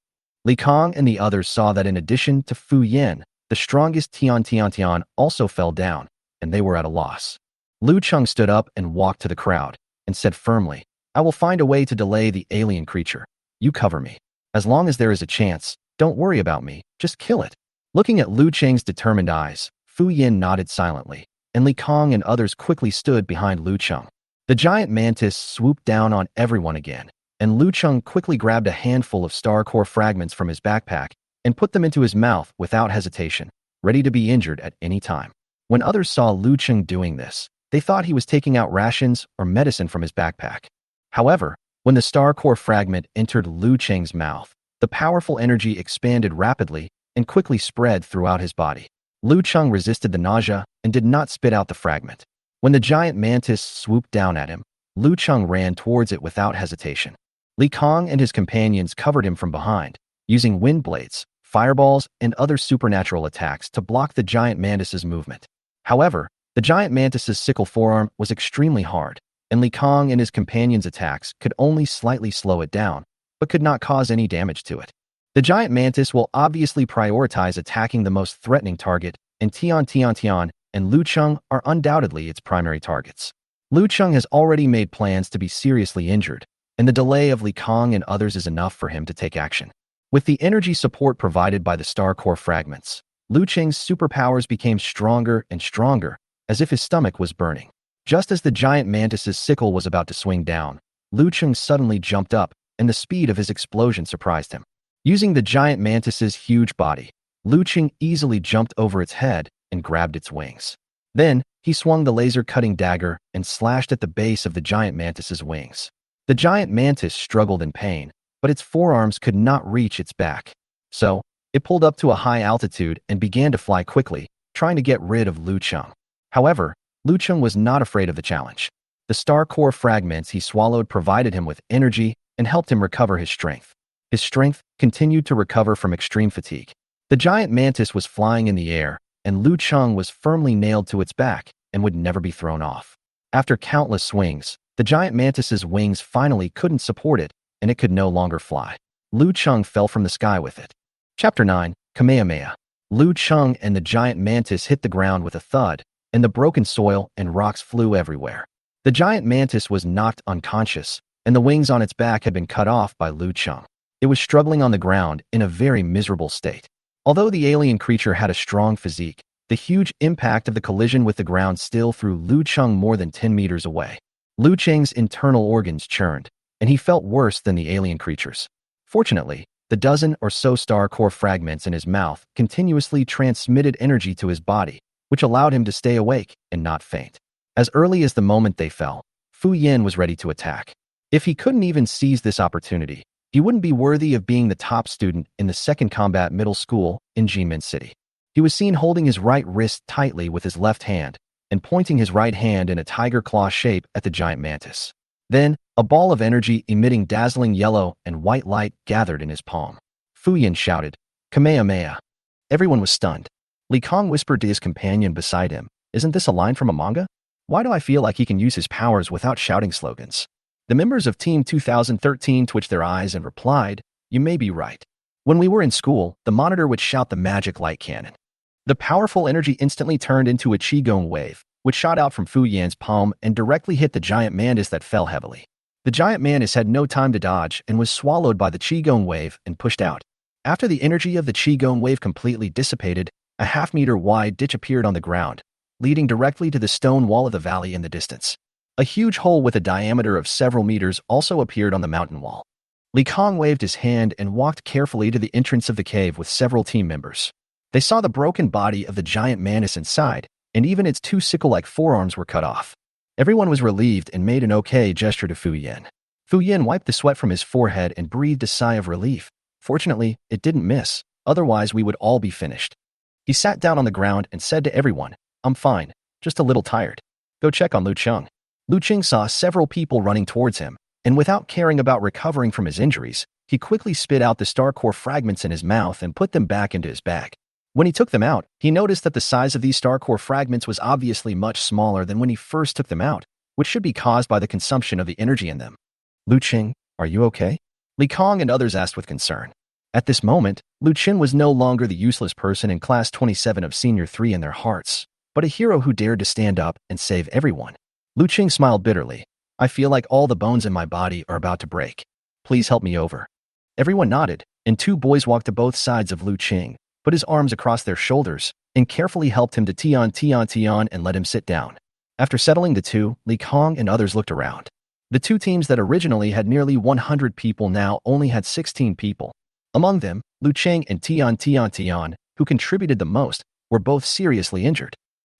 Li Kong and the others saw that in addition to Fu Yin, the strongest Tian also fell down, and they were at a loss. Liu Cheng stood up and walked to the crowd, and said firmly, "I will find a way to delay the alien creature. You cover me. As long as there is a chance, don't worry about me, just kill it." Looking at Liu Cheng's determined eyes, Fu Yin nodded silently, and Li Kong and others quickly stood behind Liu Cheng. The giant mantis swooped down on everyone again, and Liu Cheng quickly grabbed a handful of star core fragments from his backpack and put them into his mouth without hesitation, ready to be injured at any time. When others saw Liu Cheng doing this, they thought he was taking out rations or medicine from his backpack. However, when the star core fragment entered Liu Cheng's mouth, the powerful energy expanded rapidly and quickly spread throughout his body. Liu Cheng resisted the nausea and did not spit out the fragment. When the giant mantis swooped down at him, Liu Cheng ran towards it without hesitation. Li Kong and his companions covered him from behind, using wind blades, fireballs, and other supernatural attacks to block the giant mantis's movement. However, the giant mantis's sickle forearm was extremely hard, and Li Kong and his companions' attacks could only slightly slow it down, but could not cause any damage to it. The giant mantis will obviously prioritize attacking the most threatening target, and Tian and Liu Cheng are undoubtedly its primary targets. Liu Cheng has already made plans to be seriously injured, and the delay of Li Kong and others is enough for him to take action. With the energy support provided by the star core fragments, Liu Cheng's superpowers became stronger and stronger, as if his stomach was burning. Just as the giant mantis's sickle was about to swing down, Liu Cheng suddenly jumped up, and the speed of his explosion surprised him. Using the giant mantis's huge body, Liu Cheng easily jumped over its head and grabbed its wings. Then, he swung the laser-cutting dagger and slashed at the base of the giant mantis's wings. The giant mantis struggled in pain, but its forearms could not reach its back. So, it pulled up to a high altitude and began to fly quickly, trying to get rid of Liu Cheng. However, Liu Cheng was not afraid of the challenge. The star core fragments he swallowed provided him with energy and helped him recover his strength. His strength continued to recover from extreme fatigue. The giant mantis was flying in the air, and Liu Cheng was firmly nailed to its back and would never be thrown off. After countless swings, the giant mantis's wings finally couldn't support it, and it could no longer fly. Liu Cheng fell from the sky with it. Chapter 9, Kamehameha. Liu Cheng and the giant mantis hit the ground with a thud, and the broken soil and rocks flew everywhere. The giant mantis was knocked unconscious, and the wings on its back had been cut off by Liu Cheng. It was struggling on the ground in a very miserable state. Although the alien creature had a strong physique, the huge impact of the collision with the ground still threw Liu Cheng more than 10 meters away. Liu Cheng's internal organs churned, and he felt worse than the alien creatures. Fortunately, the dozen or so star core fragments in his mouth continuously transmitted energy to his body, which allowed him to stay awake and not faint. As early as the moment they fell, Fu Yin was ready to attack. If he couldn't even seize this opportunity, he wouldn't be worthy of being the top student in the Second Combat Middle School in Jinmen City. He was seen holding his right wrist tightly with his left hand and pointing his right hand in a tiger claw shape at the giant mantis. Then, a ball of energy emitting dazzling yellow and white light gathered in his palm. Fu Yin shouted, "Kamehameha." Everyone was stunned. Li Kong whispered to his companion beside him, "Isn't this a line from a manga? Why do I feel like he can use his powers without shouting slogans?" The members of Team 2013 twitched their eyes and replied, "You may be right. When we were in school, the monitor would shout the magic light cannon." The powerful energy instantly turned into a qigong wave, which shot out from Fu Yan's palm and directly hit the giant mantis that fell heavily. The giant mantis had no time to dodge and was swallowed by the qigong wave and pushed out. After the energy of the qigong wave completely dissipated, a half-meter-wide ditch appeared on the ground, leading directly to the stone wall of the valley in the distance. A huge hole with a diameter of several meters also appeared on the mountain wall. Li Kong waved his hand and walked carefully to the entrance of the cave with several team members. They saw the broken body of the giant mantis inside, and even its two sickle-like forearms were cut off. Everyone was relieved and made an okay gesture to Fu Yin. Fu Yin wiped the sweat from his forehead and breathed a sigh of relief. Fortunately, it didn't miss, otherwise we would all be finished. He sat down on the ground and said to everyone, "I'm fine, just a little tired. Go check on Liu Cheng." Liu Cheng saw several people running towards him, and without caring about recovering from his injuries, he quickly spit out the star core fragments in his mouth and put them back into his bag. When he took them out, he noticed that the size of these star core fragments was obviously much smaller than when he first took them out, which should be caused by the consumption of the energy in them. "Liu Cheng, are you okay?" Li Kong and others asked with concern. At this moment, Liu Cheng was no longer the useless person in Class 27 of Senior 3 in their hearts, but a hero who dared to stand up and save everyone. Liu Cheng smiled bitterly. "I feel like all the bones in my body are about to break. Please help me over." Everyone nodded, and two boys walked to both sides of Liu Cheng, put his arms across their shoulders, and carefully helped him to Tian and let him sit down. After settling the two, Li Kong and others looked around. The two teams that originally had nearly 100 people now only had 16 people. Among them, Liu Cheng and Tian, who contributed the most, were both seriously injured.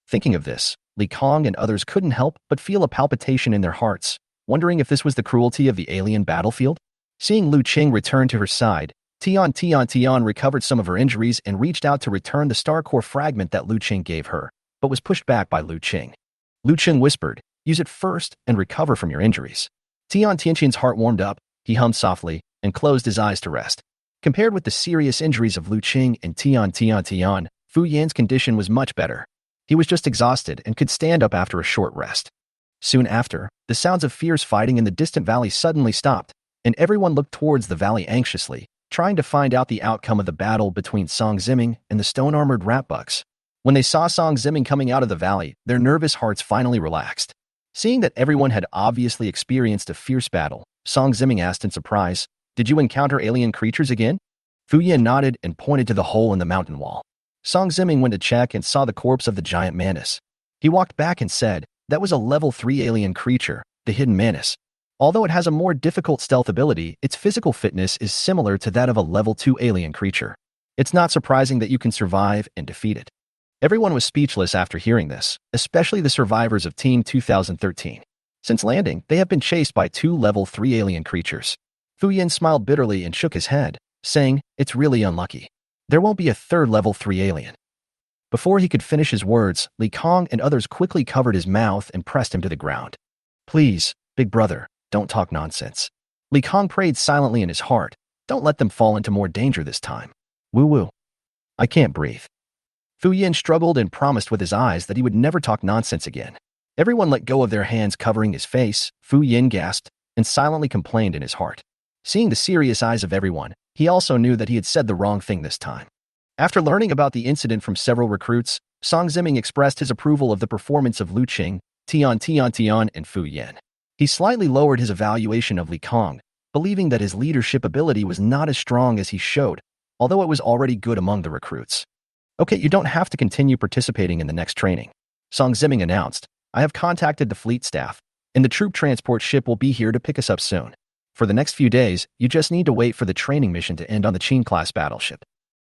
Thinking of this, Li Kong and others couldn't help but feel a palpitation in their hearts, wondering if this was the cruelty of the alien battlefield. Seeing Liu Cheng return to her side, Tian recovered some of her injuries and reached out to return the star core fragment that Liu Cheng gave her, but was pushed back by Liu Cheng. Liu Cheng whispered, "Use it first and recover from your injuries." Tian's heart warmed up, he hummed softly, and closed his eyes to rest. Compared with the serious injuries of Liu Cheng and Tian, Fu Yan's condition was much better. He was just exhausted and could stand up after a short rest. Soon after, the sounds of fierce fighting in the distant valley suddenly stopped, and everyone looked towards the valley anxiously, trying to find out the outcome of the battle between Song Ziming and the stone-armored rat bugs. When they saw Song Ziming coming out of the valley, their nervous hearts finally relaxed. Seeing that everyone had obviously experienced a fierce battle, Song Ziming asked in surprise, "Did you encounter alien creatures again?" Fu Yin nodded and pointed to the hole in the mountain wall. Song Ziming went to check and saw the corpse of the giant mantis. He walked back and said, "That was a level 3 alien creature, the hidden mantis. Although it has a more difficult stealth ability, its physical fitness is similar to that of a level 2 alien creature. It's not surprising that you can survive and defeat it." Everyone was speechless after hearing this, especially the survivors of Team 2013. Since landing, they have been chased by 2 Level 3 alien creatures. Fu Yin smiled bitterly and shook his head, saying, "It's really unlucky. There won't be a 3rd Level 3 alien." Before he could finish his words, Li Kong and others quickly covered his mouth and pressed him to the ground. "Please, big brother, don't talk nonsense." Li Kong prayed silently in his heart, "Don't let them fall into more danger this time." Woo-woo. I can't breathe. Fu Yin struggled and promised with his eyes that he would never talk nonsense again. Everyone let go of their hands covering his face. Fu Yin gasped and silently complained in his heart. Seeing the serious eyes of everyone, he also knew that he had said the wrong thing this time. After learning about the incident from several recruits, Song Ziming expressed his approval of the performance of Liu Cheng, Tian, and Fu Yin. He slightly lowered his evaluation of Li Kong, believing that his leadership ability was not as strong as he showed, although it was already good among the recruits. "Okay, you don't have to continue participating in the next training," Song Ziming announced. "I have contacted the fleet staff, and the troop transport ship will be here to pick us up soon. For the next few days, you just need to wait for the training mission to end on the Qin-class battleship."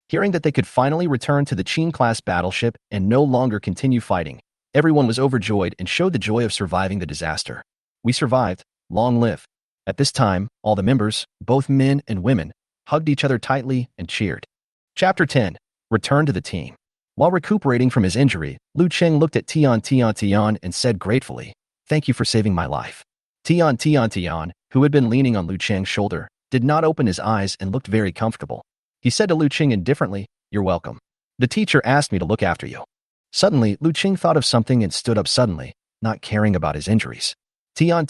Hearing that they could finally return to the Qin-class battleship and no longer continue fighting, everyone was overjoyed and showed the joy of surviving the disaster. "We survived. Long live." At this time, all the members, both men and women, hugged each other tightly and cheered. Chapter 10. Return to the team. While recuperating from his injury, Liu Cheng looked at Tian and said gratefully, "Thank you for saving my life." Tian, who had been leaning on Liu Cheng's shoulder, did not open his eyes and looked very comfortable. He said to Liu Cheng indifferently, "You're welcome. The teacher asked me to look after you." Suddenly, Liu Cheng thought of something and stood up suddenly, not caring about his injuries. Tian,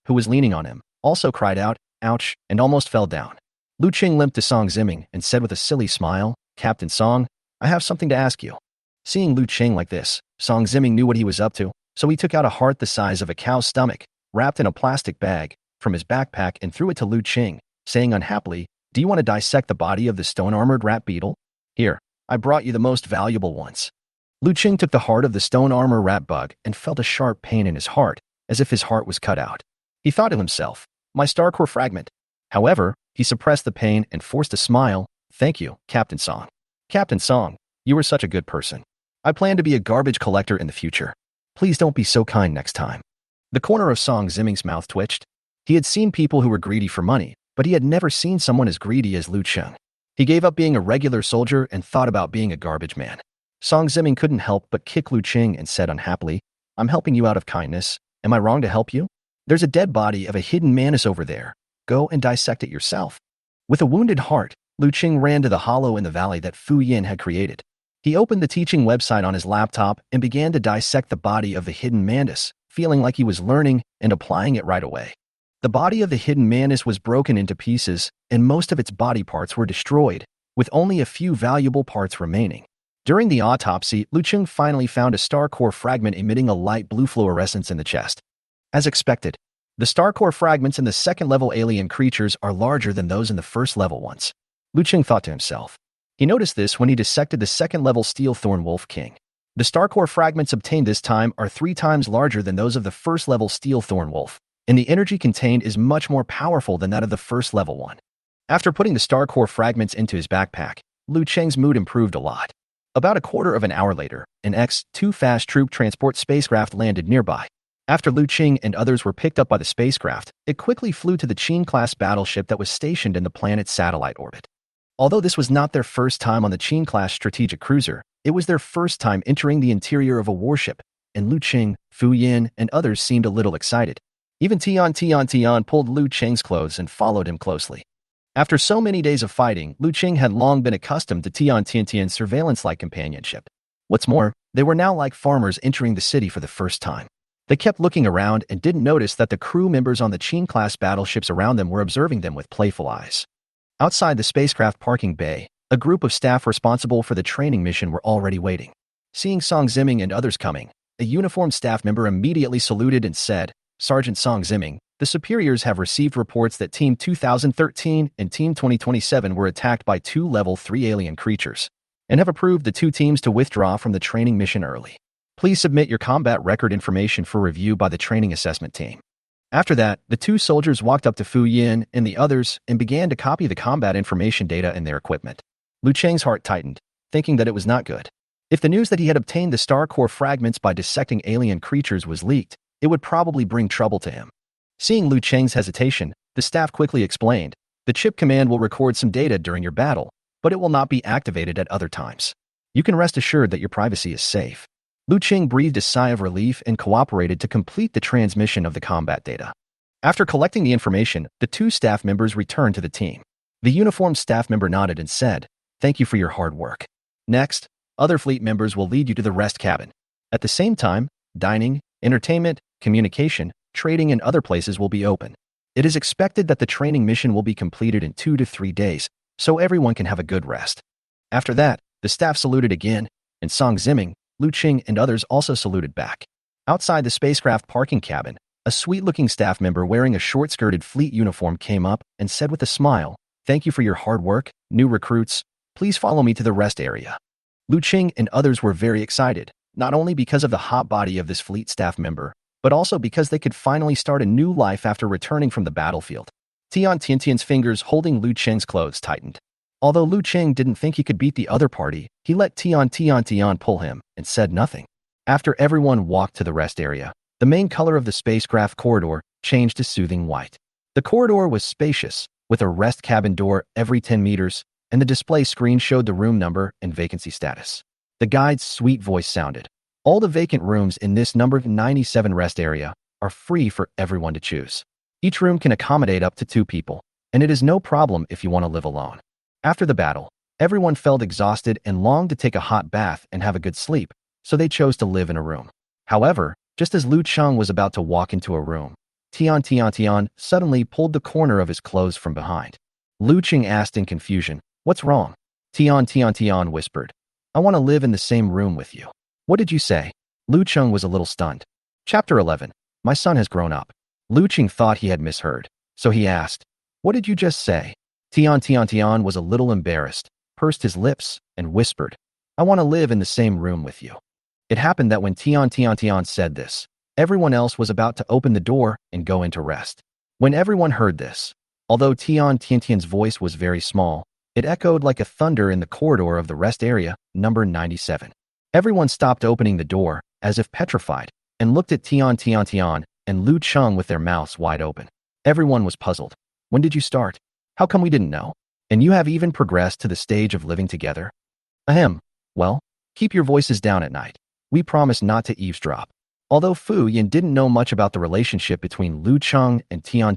who was leaning on him, also cried out, "Ouch," and almost fell down. Liu Cheng limped to Song Ziming and said with a silly smile, "Captain Song, I have something to ask you." Seeing Liu Cheng like this, Song Ziming knew what he was up to, so he took out a heart the size of a cow's stomach, wrapped in a plastic bag, from his backpack and threw it to Liu Cheng, saying unhappily, "Do you want to dissect the body of the stone-armored rat beetle? Here, I brought you the most valuable ones." Liu Cheng took the heart of the stone armor rat bug and felt a sharp pain in his heart, as if his heart was cut out. He thought to himself, "My star core fragment." However, he suppressed the pain and forced a smile. "Thank you, Captain Song. Captain Song, you were such a good person. I plan to be a garbage collector in the future. Please don't be so kind next time." The corner of Song Ziming's mouth twitched. He had seen people who were greedy for money, but he had never seen someone as greedy as Liu Cheng. He gave up being a regular soldier and thought about being a garbage man. Song Ziming couldn't help but kick Liu Cheng and said unhappily, "I'm helping you out of kindness. Am I wrong to help you? There's a dead body of a hidden mantis over there. Go and dissect it yourself." With a wounded heart, Liu Cheng ran to the hollow in the valley that Fu Yin had created. He opened the teaching website on his laptop and began to dissect the body of the hidden mantis, feeling like he was learning and applying it right away. The body of the hidden mantis was broken into pieces, and most of its body parts were destroyed, with only a few valuable parts remaining. During the autopsy, Liu Cheng finally found a star core fragment emitting a light blue fluorescence in the chest. As expected, the star core fragments in the second-level alien creatures are larger than those in the first-level ones. Liu Cheng thought to himself. He noticed this when he dissected the second-level steel thorn wolf king. The star core fragments obtained this time are 3 times larger than those of the first-level steel thorn wolf, and the energy contained is much more powerful than that of the first-level one. After putting the star core fragments into his backpack, Liu Cheng's mood improved a lot. About a quarter of an hour later, an X-2 fast troop transport spacecraft landed nearby. After Liu Cheng and others were picked up by the spacecraft, it quickly flew to the Qin-class battleship that was stationed in the planet's satellite orbit. Although this was not their first time on the Qin-class strategic cruiser, it was their first time entering the interior of a warship, and Liu Cheng, Fu Yin, and others seemed a little excited. Even Tian pulled Liu Cheng's clothes and followed him closely. After so many days of fighting, Liu Cheng had long been accustomed to Tian's surveillance-like companionship. What's more, they were now like farmers entering the city for the first time. They kept looking around and didn't notice that the crew members on the Qin-class battleships around them were observing them with playful eyes. Outside the spacecraft parking bay, a group of staff responsible for the training mission were already waiting. Seeing Song Ziming and others coming, a uniformed staff member immediately saluted and said, "Sergeant Song Ziming, the superiors have received reports that Team 2013 and Team 2027 were attacked by 2 Level 3 alien creatures, and have approved the 2 teams to withdraw from the training mission early. Please submit your combat record information for review by the training assessment team." After that, the 2 soldiers walked up to Fu Yin and the others and began to copy the combat information data in their equipment. Liu Cheng's heart tightened, thinking that it was not good. If the news that he had obtained the star core fragments by dissecting alien creatures was leaked, it would probably bring trouble to him. Seeing Liu Cheng's hesitation, the staff quickly explained, "The chip command will record some data during your battle, but it will not be activated at other times. You can rest assured that your privacy is safe." Liu Cheng breathed a sigh of relief and cooperated to complete the transmission of the combat data. After collecting the information, the two staff members returned to the team. The uniformed staff member nodded and said, "Thank you for your hard work. Next, other fleet members will lead you to the rest cabin. At the same time, dining, entertainment, communication, trading, and other places will be open. It is expected that the training mission will be completed in 2 to 3 days, so everyone can have a good rest." After that, the staff saluted again, and Song Ziming, Liu Cheng, and others also saluted back. Outside the spacecraft parking cabin, a sweet-looking staff member wearing a short-skirted fleet uniform came up and said with a smile, "Thank you for your hard work, new recruits. Please follow me to the rest area." Liu Cheng and others were very excited, not only because of the hot body of this fleet staff member, but also because they could finally start a new life after returning from the battlefield. Tian Tiantian's fingers holding Liu Cheng's clothes tightened. Although Liu Cheng didn't think he could beat the other party, he let Tian pull him and said nothing. After everyone walked to the rest area, the main color of the spacecraft corridor changed to soothing white. The corridor was spacious, with a rest cabin door every 10 meters, and the display screen showed the room number and vacancy status. The guide's sweet voice sounded. "All the vacant rooms in this number 97 rest area are free for everyone to choose. Each room can accommodate up to 2 people, and it is no problem if you want to live alone." After the battle, everyone felt exhausted and longed to take a hot bath and have a good sleep, so they chose to live in a room. However, just as Liu Cheng was about to walk into a room, Tian suddenly pulled the corner of his clothes from behind. Liu Cheng asked in confusion, "What's wrong?" Tian whispered, "I want to live in the same room with you." "What did you say?" Liu Cheng was a little stunned. Chapter 11. My son has grown up. Liu Cheng thought he had misheard, so he asked, "What did you just say?" Tian was a little embarrassed, pursed his lips, and whispered, "I want to live in the same room with you." It happened that when Tian said this, everyone else was about to open the door and go into rest. When everyone heard this, although Tian's voice was very small, it echoed like a thunder in the corridor of the rest area, number 97. Everyone stopped opening the door, as if petrified, and looked at Tian and Liu Cheng with their mouths wide open. Everyone was puzzled. "When did you start? How come we didn't know? And you have even progressed to the stage of living together?" "Ahem. Well, keep your voices down at night. We promise not to eavesdrop." Although Fu Yin didn't know much about the relationship between Liu Cheng and Tian,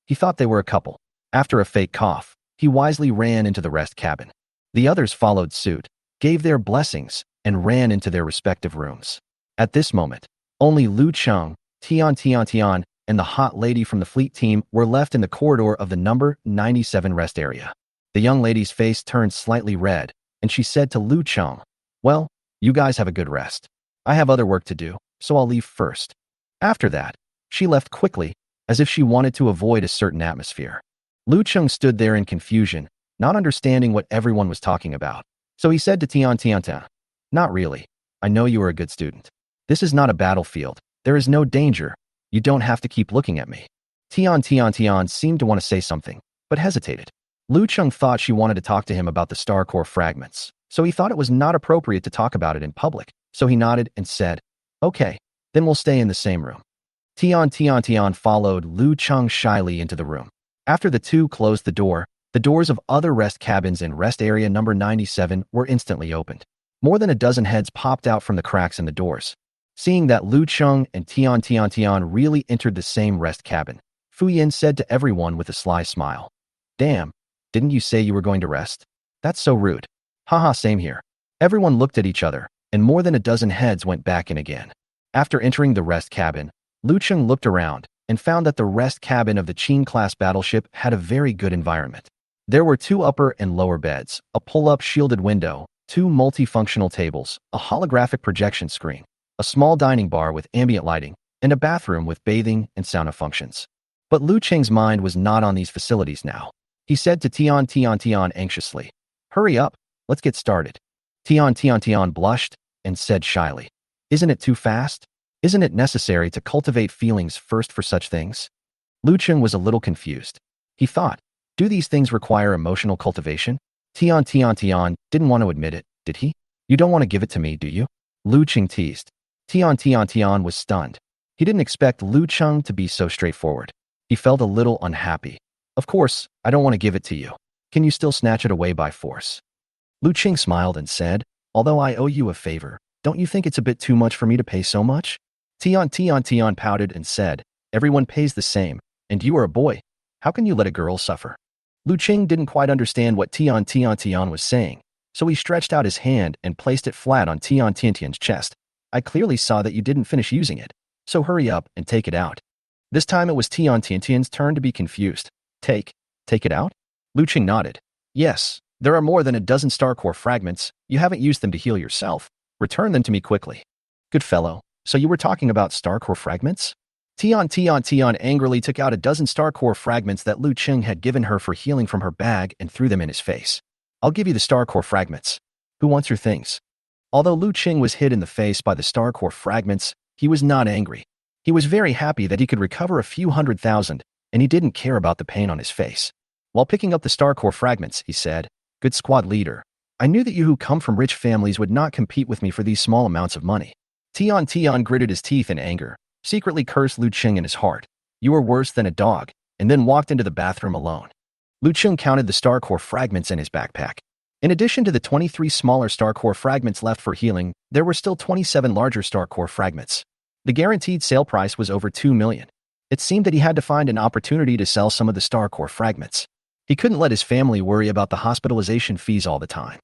he thought they were a couple. After a fake cough, he wisely ran into the rest cabin. The others followed suit, gave their blessings, and ran into their respective rooms. At this moment, only Liu Cheng, Tian, and the hot lady from the fleet team were left in the corridor of the number 97 rest area. The young lady's face turned slightly red, and she said to Liu Cheng, "Well, you guys have a good rest. I have other work to do, so I'll leave first." After that, she left quickly, as if she wanted to avoid a certain atmosphere. Liu Cheng stood there in confusion, not understanding what everyone was talking about. So he said to Tian, "Not really. I know you are a good student. This is not a battlefield. There is no danger. You don't have to keep looking at me." Tian seemed to want to say something, but hesitated. Liu Cheng thought she wanted to talk to him about the star core fragments, so he thought it was not appropriate to talk about it in public, so he nodded and said, "Okay, then we'll stay in the same room." Tian followed Liu Cheng shyly into the room. After the two closed the doors of other rest cabins in rest area number 97 were instantly opened. More than a dozen heads popped out from the cracks in the doors. Seeing that Liu Cheng and Tian really entered the same rest cabin, Fu Yin said to everyone with a sly smile, "Damn, didn't you say you were going to rest? That's so rude." "Haha, same here." Everyone looked at each other, and more than a dozen heads went back in again. After entering the rest cabin, Liu Cheng looked around and found that the rest cabin of the Qin-class battleship had a very good environment. There were 2 upper and lower beds, a pull-up shielded window, 2 multifunctional tables, a holographic projection screen, a small dining bar with ambient lighting, and a bathroom with bathing and sauna functions. But Liu Cheng's mind was not on these facilities now. He said to Tian anxiously, "Hurry up, let's get started." Tian blushed and said shyly, "Isn't it too fast? Isn't it necessary to cultivate feelings first for such things?" Liu Cheng was a little confused. He thought, do these things require emotional cultivation? Tian didn't want to admit it, did he? You don't want to give it to me, do you? Liu Cheng teased. Tian was stunned. He didn't expect Liu Cheng to be so straightforward. He felt a little unhappy. Of course, I don't want to give it to you. Can you still snatch it away by force? Liu Cheng smiled and said, although I owe you a favor, don't you think it's a bit too much for me to pay so much? Tian pouted and said, everyone pays the same, and you are a boy. How can you let a girl suffer? Liu Cheng didn't quite understand what Tian was saying, so he stretched out his hand and placed it flat on Tian's chest. I clearly saw that you didn't finish using it, so hurry up and take it out. This time it was Tian's turn to be confused. Take it out? Liu Cheng nodded. Yes, there are more than a dozen star core fragments. You haven't used them to heal yourself. Return them to me quickly. Good fellow, so you were talking about star core fragments? Tian angrily took out a dozen star core fragments that Liu Cheng had given her for healing from her bag and threw them in his face. I'll give you the star core fragments. Who wants your things? Although Liu Cheng was hit in the face by the star core fragments, he was not angry. He was very happy that he could recover a few 100,000, and he didn't care about the pain on his face. While picking up the star core fragments, he said, good squad leader. I knew that you who come from rich families would not compete with me for these small amounts of money. Tian gritted his teeth in anger, secretly cursed Liu Cheng in his heart. You are worse than a dog, and then walked into the bathroom alone. Liu Cheng counted the star core fragments in his backpack. In addition to the 23 smaller star core fragments left for healing, there were still 27 larger star core fragments. The guaranteed sale price was over 2 million. It seemed that he had to find an opportunity to sell some of the star core fragments. He couldn't let his family worry about the hospitalization fees all the time.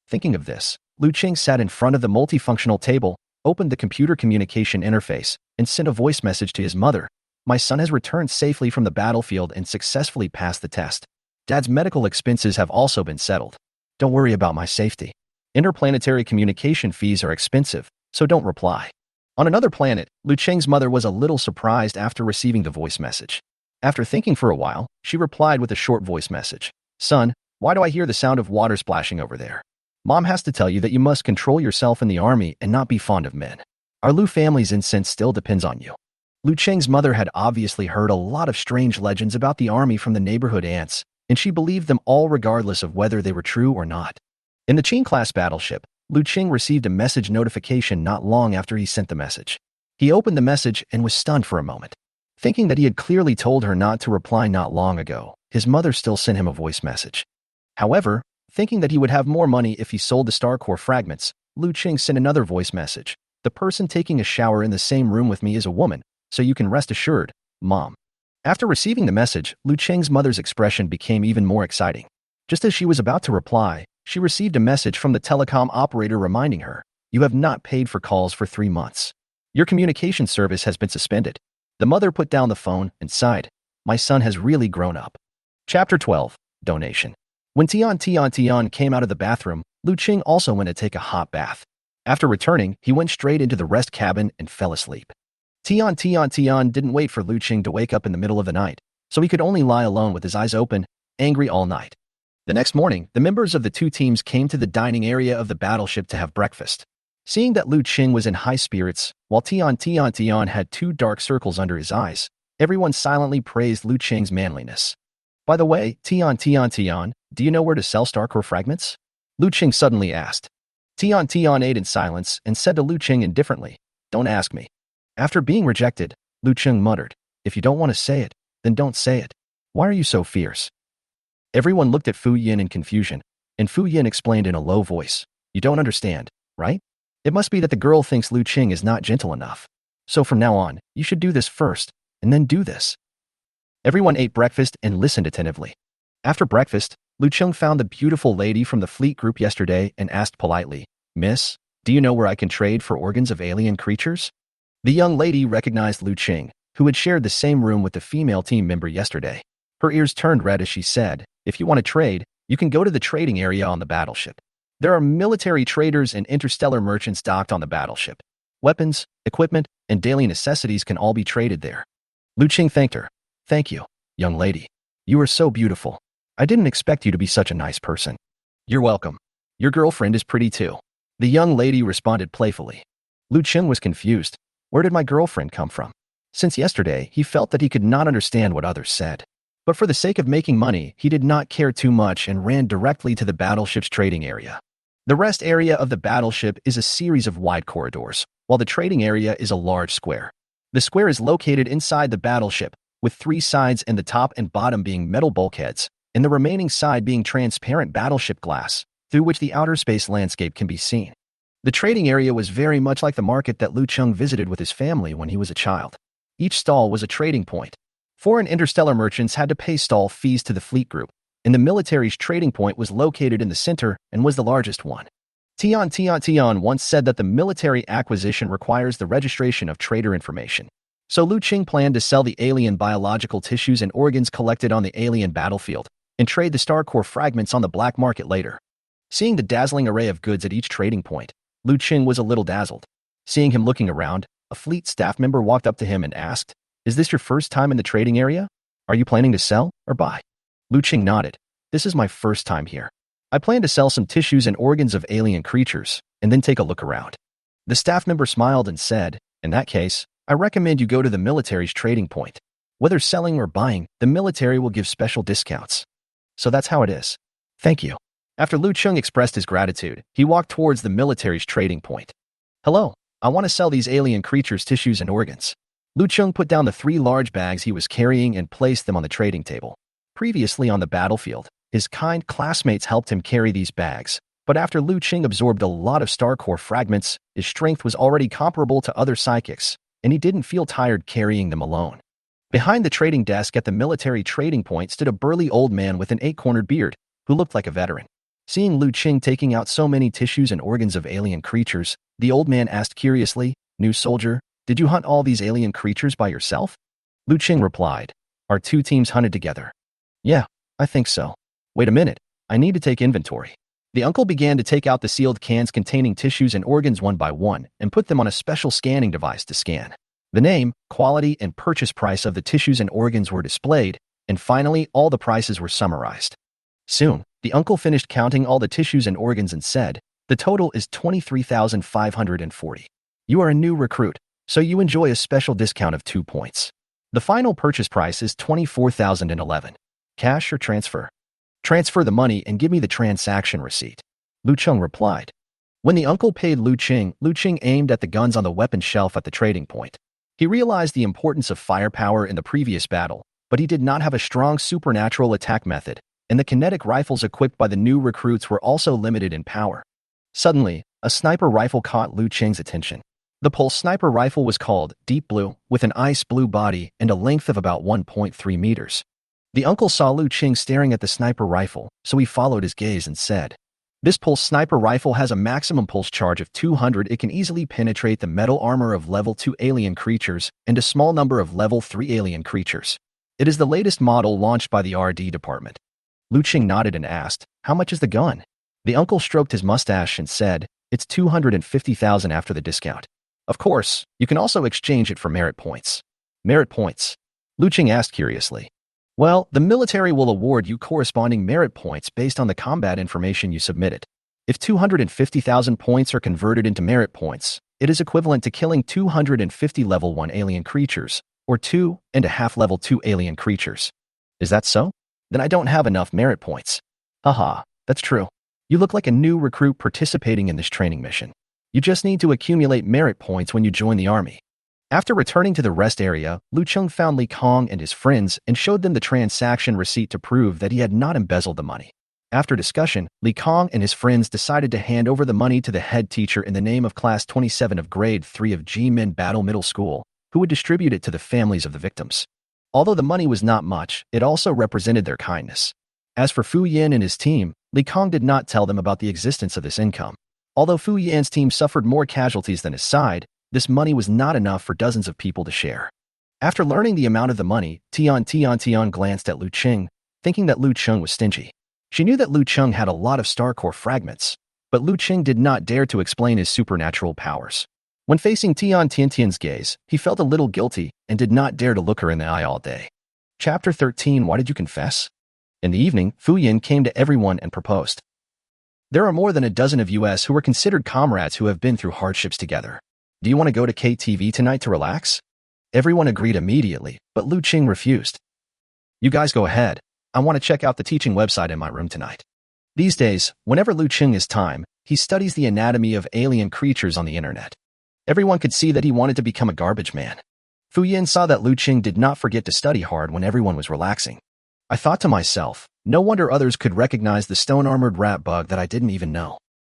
Thinking of this, Liu Cheng sat in front of the multifunctional table, opened the computer communication interface, and sent a voice message to his mother. My son has returned safely from the battlefield and successfully passed the test. Dad's medical expenses have also been settled. Don't worry about my safety. Interplanetary communication fees are expensive, so don't reply. On another planet, Liu Cheng's mother was a little surprised after receiving the voice message. After thinking for a while, she replied with a short voice message. Son, why do I hear the sound of water splashing over there? Mom has to tell you that you must control yourself in the army and not be fond of men. Our Liu family's incense still depends on you. Liu Cheng's mother had obviously heard a lot of strange legends about the army from the neighborhood ants, and she believed them all regardless of whether they were true or not. In the Qing-class battleship, Liu Cheng received a message notification not long after he sent the message. He opened the message and was stunned for a moment. Thinking that he had clearly told her not to reply not long ago, his mother still sent him a voice message. However, thinking that he would have more money if he sold the star core fragments, Liu Cheng sent another voice message. The person taking a shower in the same room with me is a woman, so you can rest assured, Mom. After receiving the message, Liu Cheng's mother's expression became even more exciting. Just as she was about to reply, she received a message from the telecom operator reminding her, you have not paid for calls for 3 months. Your communication service has been suspended. The mother put down the phone and sighed. My son has really grown up. Chapter 12. Donation. When Tian came out of the bathroom, Liu Cheng also went to take a hot bath. After returning, he went straight into the rest cabin and fell asleep. Tian didn't wait for Liu Cheng to wake up in the middle of the night, so he could only lie alone with his eyes open, angry all night. The next morning, the members of the two teams came to the dining area of the battleship to have breakfast. Seeing that Liu Cheng was in high spirits, while Tian had 2 dark circles under his eyes, everyone silently praised Liu Cheng's manliness. By the way, Tian, do you know where to sell Starcore fragments? Liu Cheng suddenly asked. Tian ate in silence and said to Liu Cheng indifferently, don't ask me. After being rejected, Liu Cheng muttered, if you don't want to say it, then don't say it. Why are you so fierce? Everyone looked at Fu Yin in confusion, and Fu Yin explained in a low voice, you don't understand, right? It must be that the girl thinks Liu Cheng is not gentle enough. So from now on, you should do this first, and then do this. Everyone ate breakfast and listened attentively. After breakfast, Liu Cheng found the beautiful lady from the fleet group yesterday and asked politely, Miss, do you know where I can trade for organs of alien creatures? The young lady recognized Liu Cheng, who had shared the same room with the female team member yesterday. Her ears turned red as she said, if you want to trade, you can go to the trading area on the battleship. There are military traders and interstellar merchants docked on the battleship. Weapons, equipment, and daily necessities can all be traded there. Liu Cheng thanked her. Thank you, young lady. You are so beautiful. I didn't expect you to be such a nice person. You're welcome. Your girlfriend is pretty too. The young lady responded playfully. Liu Cheng was confused. Where did my girlfriend come from? Since yesterday, he felt that he could not understand what others said. But for the sake of making money, he did not care too much and ran directly to the battleship's trading area. The rest area of the battleship is a series of wide corridors, while the trading area is a large square. The square is located inside the battleship, with 3 sides and the top and bottom being metal bulkheads, and the remaining side being transparent battleship glass, through which the outer space landscape can be seen. The trading area was very much like the market that Liu Cheng visited with his family when he was a child. Each stall was a trading point. Foreign interstellar merchants had to pay stall fees to the fleet group, and the military's trading point was located in the center and was the largest one. Tian once said that the military acquisition requires the registration of trader information. So Liu Cheng planned to sell the alien biological tissues and organs collected on the alien battlefield and trade the star core fragments on the black market later. Seeing the dazzling array of goods at each trading point, Liu Cheng was a little dazzled. Seeing him looking around, a fleet staff member walked up to him and asked, "Is this your first time in the trading area? Are you planning to sell or buy?" Liu Cheng nodded. "This is my first time here. I plan to sell some tissues and organs of alien creatures, and then take a look around." The staff member smiled and said, "In that case, I recommend you go to the military's trading point. Whether selling or buying, the military will give special discounts. So that's how it is. Thank you." After Liu Cheng expressed his gratitude, he walked towards the military's trading point. "Hello, I want to sell these alien creatures' tissues and organs." Liu Cheng put down the 3 large bags he was carrying and placed them on the trading table. Previously on the battlefield, his kind classmates helped him carry these bags, but after Liu Cheng absorbed a lot of star core fragments, his strength was already comparable to other psychics, and he didn't feel tired carrying them alone. Behind the trading desk at the military trading point stood a burly old man with an 8-cornered beard, who looked like a veteran. Seeing Liu Cheng taking out so many tissues and organs of alien creatures, the old man asked curiously, "New soldier, did you hunt all these alien creatures by yourself?" Liu Cheng replied, "Our 2 teams hunted together." "Yeah, I think so. Wait a minute, I need to take inventory." The uncle began to take out the sealed cans containing tissues and organs one by one and put them on a special scanning device to scan. The name, quality, and purchase price of the tissues and organs were displayed, and finally all the prices were summarized. Soon, the uncle finished counting all the tissues and organs and said, "The total is 23,540. You are a new recruit, so you enjoy a special discount of 2 points. The final purchase price is 24,011. Cash or transfer?" "Transfer the money and give me the transaction receipt," Liu Cheng replied. When the uncle paid Liu Cheng aimed at the guns on the weapon shelf at the trading point. He realized the importance of firepower in the previous battle, but he did not have a strong supernatural attack method, and the kinetic rifles equipped by the new recruits were also limited in power. Suddenly, a sniper rifle caught Liu Cheng's attention. The pulse sniper rifle was called Deep Blue, with an ice blue body and a length of about 1.3 meters. The uncle saw Liu Cheng staring at the sniper rifle, so he followed his gaze and said, "This pulse sniper rifle has a maximum pulse charge of 200. It can easily penetrate the metal armor of level 2 alien creatures and a small number of level 3 alien creatures. It is the latest model launched by the RD department." Liu Cheng nodded and asked, "How much is the gun?" The uncle stroked his mustache and said, "It's 250,000 after the discount. Of course, you can also exchange it for merit points." "Merit points?" Liu Cheng asked curiously. "Well, the military will award you corresponding merit points based on the combat information you submitted. If 250,000 points are converted into merit points, it is equivalent to killing 250 level 1 alien creatures, or 2.5 level 2 alien creatures. Is that so? Then I don't have enough merit points." "Haha, that's true. You look like a new recruit participating in this training mission. You just need to accumulate merit points when you join the army." After returning to the rest area, Liu Cheng found Li Kong and his friends and showed them the transaction receipt to prove that he had not embezzled the money. After discussion, Li Kong and his friends decided to hand over the money to the head teacher in the name of Class 27 of Grade 3 of G-Min Battle Middle School, who would distribute it to the families of the victims. Although the money was not much, it also represented their kindness. As for Fu Yan and his team, Li Kong did not tell them about the existence of this income. Although Fu Yan's team suffered more casualties than his side, this money was not enough for dozens of people to share. After learning the amount of the money, Tian glanced at Liu Cheng, thinking that Liu Cheng was stingy. She knew that Liu Cheng had a lot of star core fragments, but Liu Cheng did not dare to explain his supernatural powers. When facing Tian's gaze, he felt a little guilty and did not dare to look her in the eye all day. Chapter 13. Why did you confess? In the evening, Fu Yan came to everyone and proposed. There are more than a dozen of us who are considered comrades who have been through hardships together. Do you want to go to KTV tonight to relax? Everyone agreed immediately, but Liu Cheng refused. You guys go ahead. I want to check out the teaching website in my room tonight. These days, whenever Liu Cheng has time, He studies the anatomy of alien creatures on the internet. Everyone could see that he wanted to become a garbage man. Fu Yin saw that Liu Cheng did not forget to study hard when everyone was relaxing. I thought to myself, no wonder others could recognize the stone-armored rat bug that I didn't even know.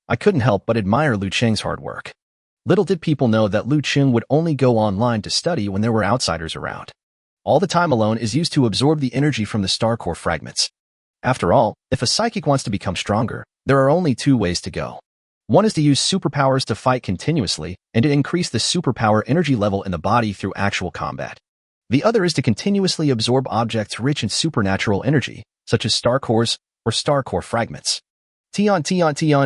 I couldn't help but admire Liu Cheng's hard work. Little did people know that Liu Cheng would only go online to study when there were outsiders around. All the time alone is used to absorb the energy from the star core fragments. After all, if a psychic wants to become stronger, there are only two ways to go. One is to use superpowers to fight continuously and to increase the superpower energy level in the body through actual combat. The other is to continuously absorb objects rich in supernatural energy, such as star cores or star core fragments. Tian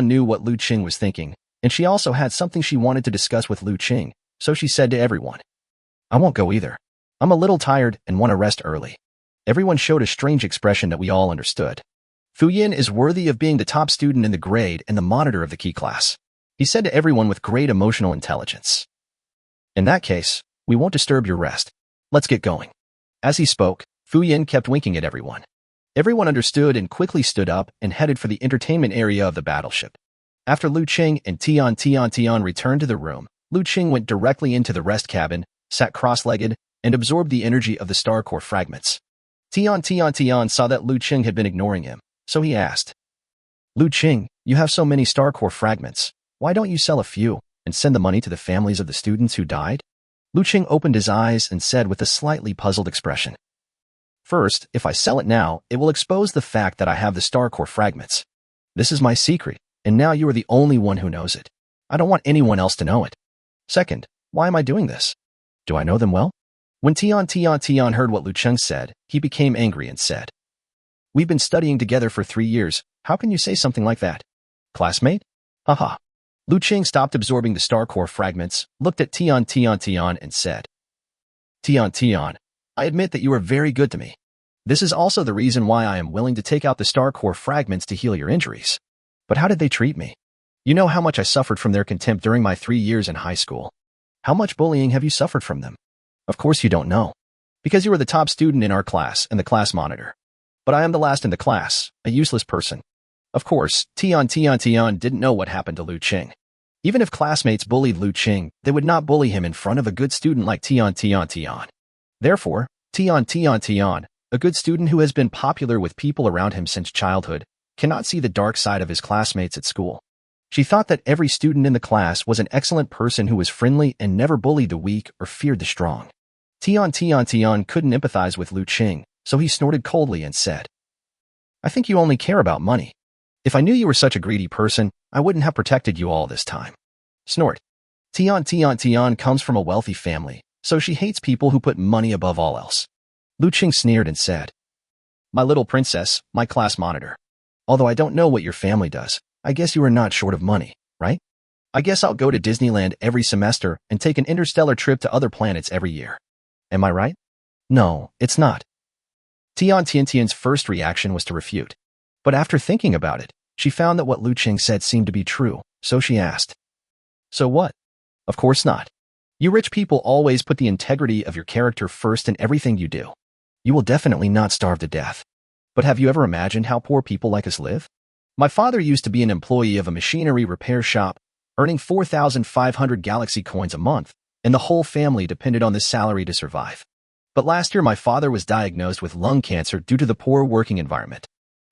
knew what Liu Cheng was thinking, and she also had something she wanted to discuss with Liu Cheng, so she said to everyone, "I won't go either. I'm a little tired and want to rest early." Everyone showed a strange expression that we all understood. Fu Yin is worthy of being the top student in the grade and the monitor of the key class, he said to everyone with great emotional intelligence. "In that case, we won't disturb your rest. Let's get going." As he spoke, Fu Yin kept winking at everyone. Everyone understood and quickly stood up and headed for the entertainment area of the battleship. After Liu Cheng and Tian returned to the room, Liu Cheng went directly into the rest cabin, sat cross-legged, and absorbed the energy of the star core fragments. Tian saw that Liu Cheng had been ignoring him, so he asked, "Liu Cheng, you have so many star core fragments. Why don't you sell a few and send the money to the families of the students who died?" Liu Cheng opened his eyes and said with a slightly puzzled expression, "First, if I sell it now, it will expose the fact that I have the star core fragments. This is my secret, and now you are the only one who knows it. I don't want anyone else to know it. Second, why am I doing this? Do I know them well?" When Tian heard what Liu Cheng said, he became angry and said, "We've been studying together for 3 years. How can you say something like that? Classmate? Haha." Liu Cheng stopped absorbing the star core fragments, looked at Tian and said, Tian, I admit that you are very good to me. This is also the reason why I am willing to take out the star core fragments to heal your injuries. But how did they treat me? You know how much I suffered from their contempt during my 3 years in high school. How much bullying have you suffered from them? Of course you don't know, because you were the top student in our class and the class monitor. But I am the last in the class, a useless person. Of course, Tian didn't know what happened to Liu Cheng. Even if classmates bullied Liu Cheng, they would not bully him in front of a good student like Tian. Therefore, Tian, a good student who has been popular with people around him since childhood, cannot see the dark side of his classmates at school. She thought that every student in the class was an excellent person who was friendly and never bullied the weak or feared the strong. Tian couldn't empathize with Liu Cheng, so he snorted coldly and said, "I think you only care about money. If I knew you were such a greedy person, I wouldn't have protected you all this time." Snort. Tian comes from a wealthy family, so she hates people who put money above all else. Liu Cheng sneered and said, "My little princess, my class monitor. Although I don't know what your family does, I guess you are not short of money, right? I guess I'll go to Disneyland every semester and take an interstellar trip to other planets every year. Am I right?" "No, it's not." Tian's first reaction was to refute. But after thinking about it, she found that what Liu Cheng said seemed to be true, so she asked, "So what?" "Of course not. You rich people always put the integrity of your character first in everything you do. You will definitely not starve to death. But have you ever imagined how poor people like us live? My father used to be an employee of a machinery repair shop, earning 4,500 galaxy coins a month, and the whole family depended on this salary to survive. But last year my father was diagnosed with lung cancer due to the poor working environment.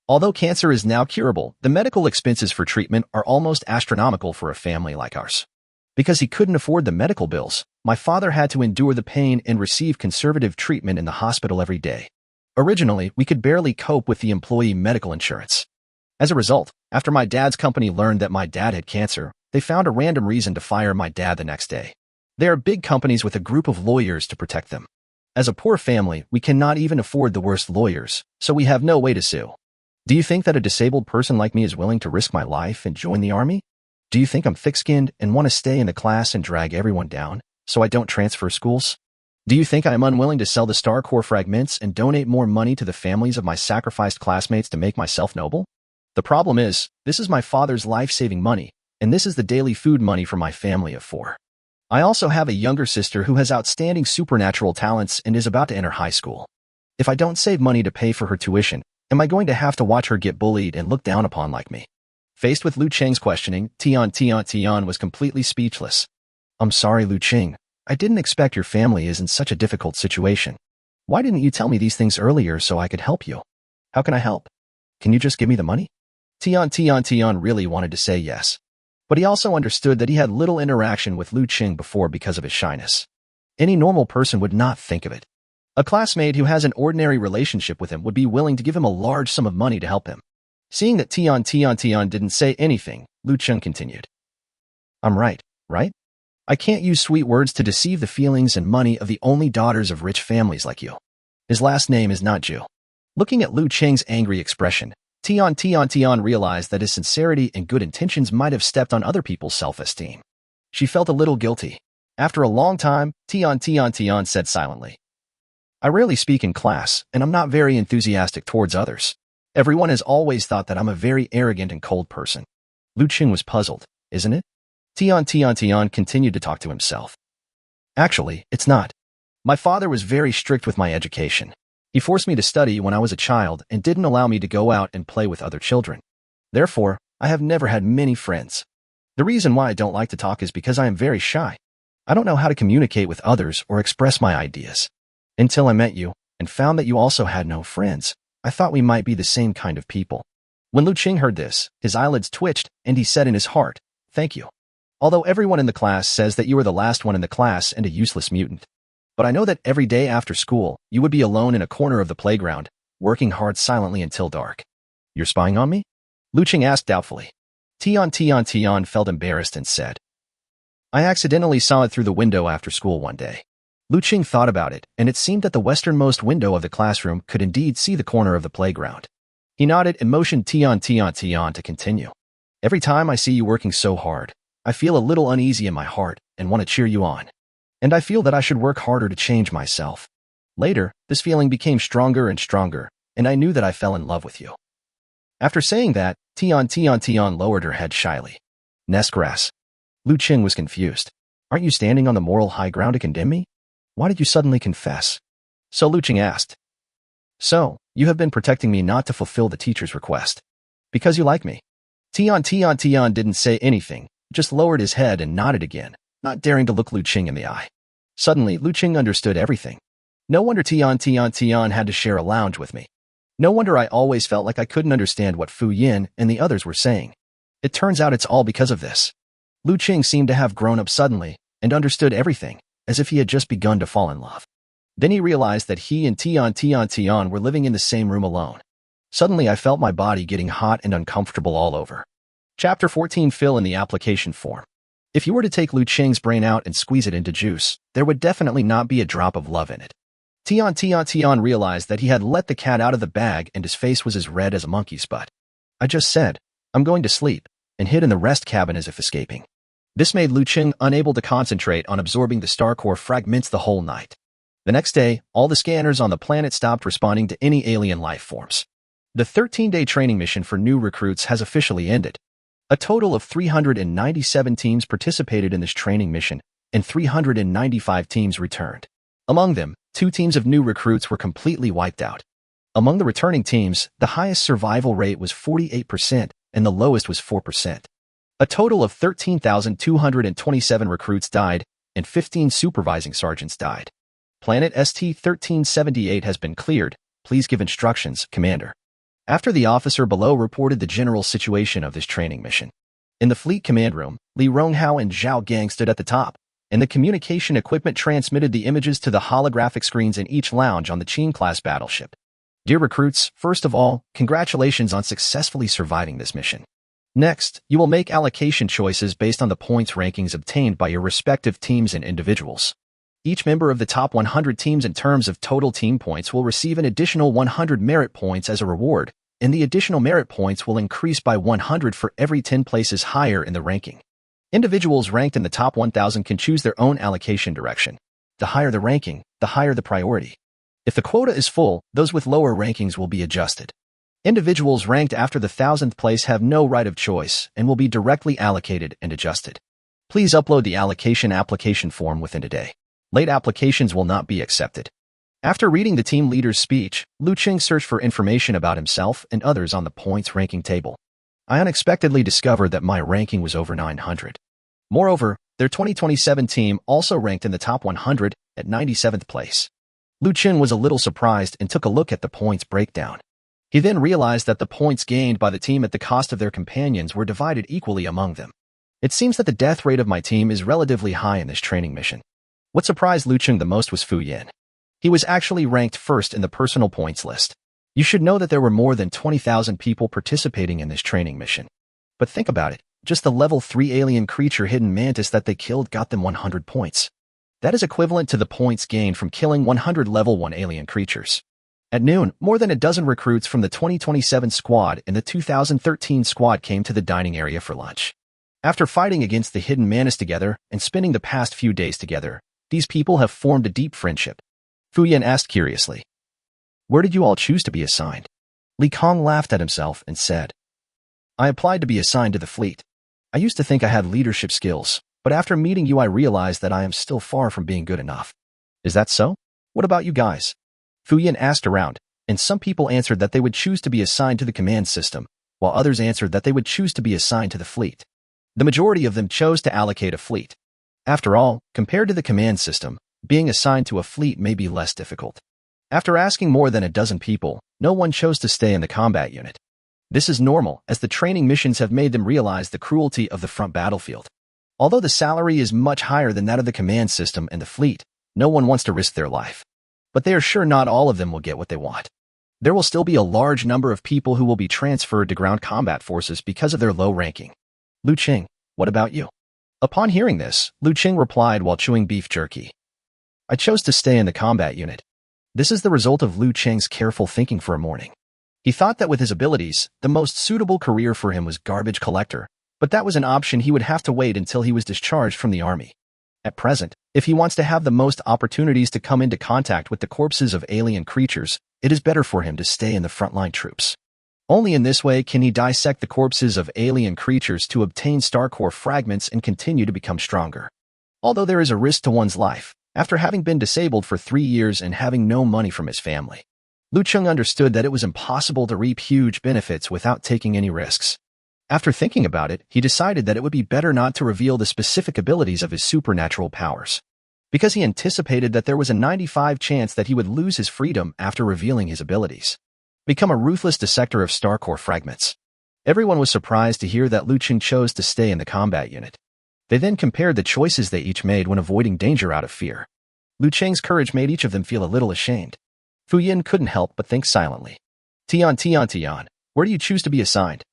Although cancer is now curable, the medical expenses for treatment are almost astronomical for a family like ours. Because he couldn't afford the medical bills, my father had to endure the pain and receive conservative treatment in the hospital every day. Originally, we could barely cope with the employee medical insurance. As a result, after my dad's company learned that my dad had cancer, they found a random reason to fire my dad the next day. They are big companies with a group of lawyers to protect them. As a poor family, we cannot even afford the worst lawyers, so we have no way to sue. Do you think that a disabled person like me is willing to risk my life and join the army? Do you think I'm thick-skinned and want to stay in the class and drag everyone down, so I don't transfer schools? Do you think I am unwilling to sell the star core fragments and donate more money to the families of my sacrificed classmates to make myself noble? The problem is, this is my father's life-saving money, and this is the daily food money for my family of 4. I also have a younger sister who has outstanding supernatural talents and is about to enter high school. If I don't save money to pay for her tuition, am I going to have to watch her get bullied and looked down upon like me? Faced with Liu Cheng's questioning, Tian was completely speechless. I'm sorry, Liu Cheng. I didn't expect your family is in such a difficult situation. Why didn't you tell me these things earlier so I could help you? How can I help? Can you just give me the money? Tian really wanted to say yes. But he also understood that he had little interaction with Liu Cheng before because of his shyness. Any normal person would not think of it. A classmate who has an ordinary relationship with him would be willing to give him a large sum of money to help him. Seeing that Tian didn't say anything, Liu Cheng continued. I'm right? I can't use sweet words to deceive the feelings and money of the only daughters of rich families like you. His last name is not Zhu. Looking at Liu Cheng's angry expression, Tian realized that his sincerity and good intentions might have stepped on other people's self-esteem. She felt a little guilty. After a long time, Tian said silently, I rarely speak in class, and I'm not very enthusiastic towards others. Everyone has always thought that I'm a very arrogant and cold person. Liu Cheng was puzzled, isn't it? Tian continued to talk to himself. Actually, it's not. My father was very strict with my education. He forced me to study when I was a child and didn't allow me to go out and play with other children. Therefore, I have never had many friends. The reason why I don't like to talk is because I am very shy. I don't know how to communicate with others or express my ideas. Until I met you and found that you also had no friends, I thought we might be the same kind of people. When Liu Cheng heard this, his eyelids twitched and he said in his heart, Thank you. Although everyone in the class says that you are the last one in the class and a useless mutant. But I know that every day after school, you would be alone in a corner of the playground, working hard silently until dark. You're spying on me? Liu Cheng asked doubtfully. Tian felt embarrassed and said, I accidentally saw it through the window after school one day. Liu Cheng thought about it, and it seemed that the westernmost window of the classroom could indeed see the corner of the playground. He nodded and motioned Tian to continue. Every time I see you working so hard, I feel a little uneasy in my heart and want to cheer you on. And I feel that I should work harder to change myself. Later, this feeling became stronger and stronger, and I knew that I fell in love with you. After saying that, Tian lowered her head shyly. Nest grass. Liu Cheng was confused. Aren't you standing on the moral high ground to condemn me? Why did you suddenly confess? So Liu Cheng asked. So, you have been protecting me not to fulfill the teacher's request. Because you like me. Tian didn't say anything, just lowered his head and nodded again, not daring to look Liu Cheng in the eye. Suddenly, Liu Cheng understood everything. No wonder Tian had to share a lounge with me. No wonder I always felt like I couldn't understand what Fu Yin and the others were saying. It turns out it's all because of this. Liu Cheng seemed to have grown up suddenly and understood everything, as if he had just begun to fall in love. Then he realized that he and Tian were living in the same room alone. Suddenly, I felt my body getting hot and uncomfortable all over. Chapter 14. Fill in the application form. If you were to take Liu Cheng's brain out and squeeze it into juice, there would definitely not be a drop of love in it. Tian realized that he had let the cat out of the bag and his face was as red as a monkey's butt. I just said, I'm going to sleep, and hid in the rest cabin as if escaping. This made Liu Cheng unable to concentrate on absorbing the star core fragments the whole night. The next day, all the scanners on the planet stopped responding to any alien life forms. The 13-day training mission for new recruits has officially ended. A total of 397 teams participated in this training mission, and 395 teams returned. Among them, 2 teams of new recruits were completely wiped out. Among the returning teams, the highest survival rate was 48%, and the lowest was 4%. A total of 13,227 recruits died, and 15 supervising sergeants died. Planet ST-1378 has been cleared. Please give instructions, Commander. After the officer below reported the general situation of this training mission. In the fleet command room, Li Ronghao and Zhao Gang stood at the top, and the communication equipment transmitted the images to the holographic screens in each lounge on the Qin-class battleship. Dear recruits, first of all, congratulations on successfully surviving this mission. Next, you will make allocation choices based on the points rankings obtained by your respective teams and individuals. Each member of the top 100 teams in terms of total team points will receive an additional 100 merit points as a reward, and the additional merit points will increase by 100 for every 10 places higher in the ranking. Individuals ranked in the top 1,000 can choose their own allocation direction. The higher the ranking, the higher the priority. If the quota is full, those with lower rankings will be adjusted. Individuals ranked after the 1,000th place have no right of choice and will be directly allocated and adjusted. Please upload the allocation application form within a day. Late applications will not be accepted. After reading the team leader's speech, Liu Cheng searched for information about himself and others on the points ranking table. I unexpectedly discovered that my ranking was over 900. Moreover, their 2027 team also ranked in the top 100 at 97th place. Liu Cheng was a little surprised and took a look at the points breakdown. He then realized that the points gained by the team at the cost of their companions were divided equally among them. It seems that the death rate of my team is relatively high in this training mission. What surprised Liu Cheng the most was Fu Yan. He was actually ranked first in the personal points list. You should know that there were more than 20,000 people participating in this training mission. But think about it, just the level 3 alien creature hidden mantis that they killed got them 100 points. That is equivalent to the points gained from killing 100 level 1 alien creatures. At noon, more than a dozen recruits from the 2027 squad and the 2013 squad came to the dining area for lunch. After fighting against the hidden mantis together and spending the past few days together, these people have formed a deep friendship. Fu Yan asked curiously, "Where did you all choose to be assigned?" Li Kong laughed at himself and said, "I applied to be assigned to the fleet. I used to think I had leadership skills, but after meeting you I realized that I am still far from being good enough." "Is that so? What about you guys?" Fu Yan asked around, and some people answered that they would choose to be assigned to the command system, while others answered that they would choose to be assigned to the fleet. The majority of them chose to allocate a fleet. After all, compared to the command system, being assigned to a fleet may be less difficult. After asking more than a dozen people, no one chose to stay in the combat unit. This is normal, as the training missions have made them realize the cruelty of the front battlefield. Although the salary is much higher than that of the command system and the fleet, no one wants to risk their life. But they are sure not all of them will get what they want. There will still be a large number of people who will be transferred to ground combat forces because of their low ranking. Liu Cheng, what about you? Upon hearing this, Liu Cheng replied while chewing beef jerky. I chose to stay in the combat unit. This is the result of Liu Cheng's careful thinking for a morning. He thought that with his abilities, the most suitable career for him was garbage collector, but that was an option he would have to wait until he was discharged from the army. At present, if he wants to have the most opportunities to come into contact with the corpses of alien creatures, it is better for him to stay in the frontline troops. Only in this way can he dissect the corpses of alien creatures to obtain star core fragments and continue to become stronger. Although there is a risk to one's life, after having been disabled for 3 years and having no money from his family, Liu Cheng understood that it was impossible to reap huge benefits without taking any risks. After thinking about it, he decided that it would be better not to reveal the specific abilities of his supernatural powers, because he anticipated that there was a 95% chance that he would lose his freedom after revealing his abilities. Become a ruthless dissector of star core fragments. Everyone was surprised to hear that Liu Cheng chose to stay in the combat unit. They then compared the choices they each made when avoiding danger out of fear. Liu Cheng's courage made each of them feel a little ashamed. Fu Yan couldn't help but think silently. Tian, where do you choose to be assigned?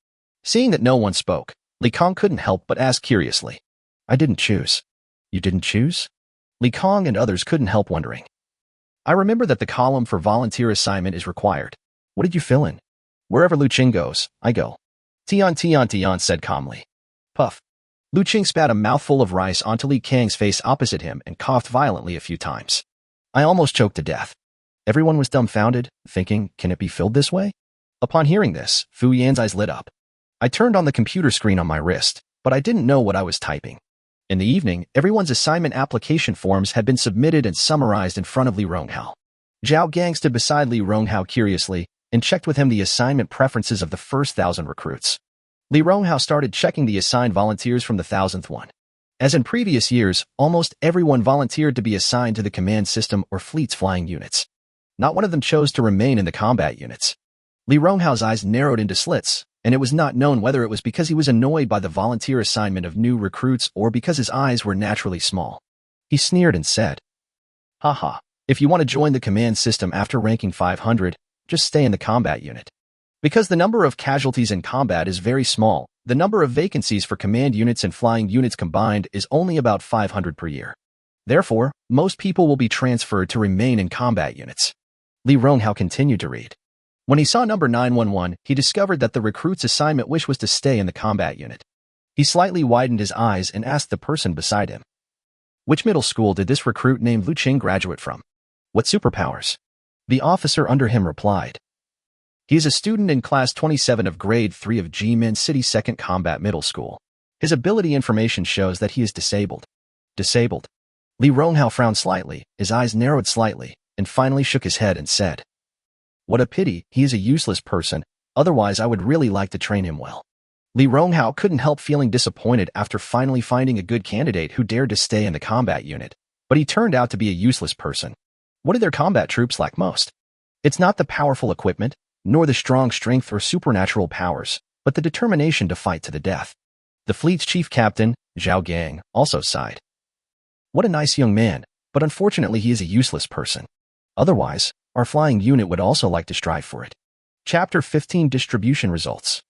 Seeing that no one spoke, Li Kong couldn't help but ask curiously. I didn't choose. You didn't choose? Li Kong and others couldn't help wondering. I remember that the column for volunteer assignment is required. What did you fill in? Wherever Liu Cheng goes, I go. Tian said calmly. Puff. Liu Cheng spat a mouthful of rice onto Li Kang's face opposite him and coughed violently a few times. I almost choked to death. Everyone was dumbfounded, thinking, can it be filled this way? Upon hearing this, Fu Yan's eyes lit up. I turned on the computer screen on my wrist, but I didn't know what I was typing. In the evening, everyone's assignment application forms had been submitted and summarized in front of Li Ronghao. Zhao Gang stood beside Li Ronghao curiously and checked with him the assignment preferences of the first 1,000 recruits. Li Ronghao started checking the assigned volunteers from the 1,000th one. As in previous years, almost everyone volunteered to be assigned to the command system or fleet's flying units. Not one of them chose to remain in the combat units. Li Ronghao's eyes narrowed into slits, and it was not known whether it was because he was annoyed by the volunteer assignment of new recruits or because his eyes were naturally small. He sneered and said, Haha, if you want to join the command system after ranking 500, just stay in the combat unit. Because the number of casualties in combat is very small, the number of vacancies for command units and flying units combined is only about 500 per year. Therefore, most people will be transferred to remain in combat units. Li Ronghao continued to read. When he saw number 911, he discovered that the recruit's assignment wish was to stay in the combat unit. He slightly widened his eyes and asked the person beside him, which middle school did this recruit named Liu Cheng graduate from? What superpowers? The officer under him replied. He is a student in class 27 of grade 3 of Jimin City 2nd Combat Middle School. His ability information shows that he is disabled. Disabled. Li Ronghao frowned slightly, his eyes narrowed slightly, and finally shook his head and said, What a pity, he is a useless person, otherwise I would really like to train him well. Li Ronghao couldn't help feeling disappointed after finally finding a good candidate who dared to stay in the combat unit, but he turned out to be a useless person. What do their combat troops lack most? It's not the powerful equipment, nor the strong strength or supernatural powers, but the determination to fight to the death. The fleet's chief captain, Zhao Gang, also sighed. What a nice young man, but unfortunately he is a useless person. Otherwise, our flying unit would also like to strive for it. Chapter 15 Distribution Results.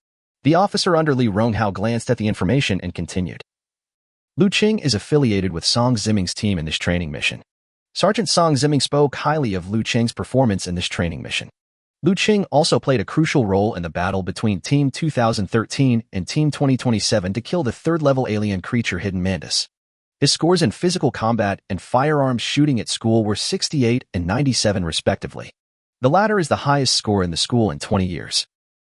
The officer under Li Ronghao glanced at the information and continued. Liu Cheng is affiliated with Song Ziming's team in this training mission. Sergeant Song Ziming spoke highly of Liu Cheng's performance in this training mission. Liu Cheng also played a crucial role in the battle between Team 2013 and Team 2027 to kill the third-level alien creature Hidden Mantis. His scores in physical combat and firearms shooting at school were 68 and 97 respectively. The latter is the highest score in the school in 20 years.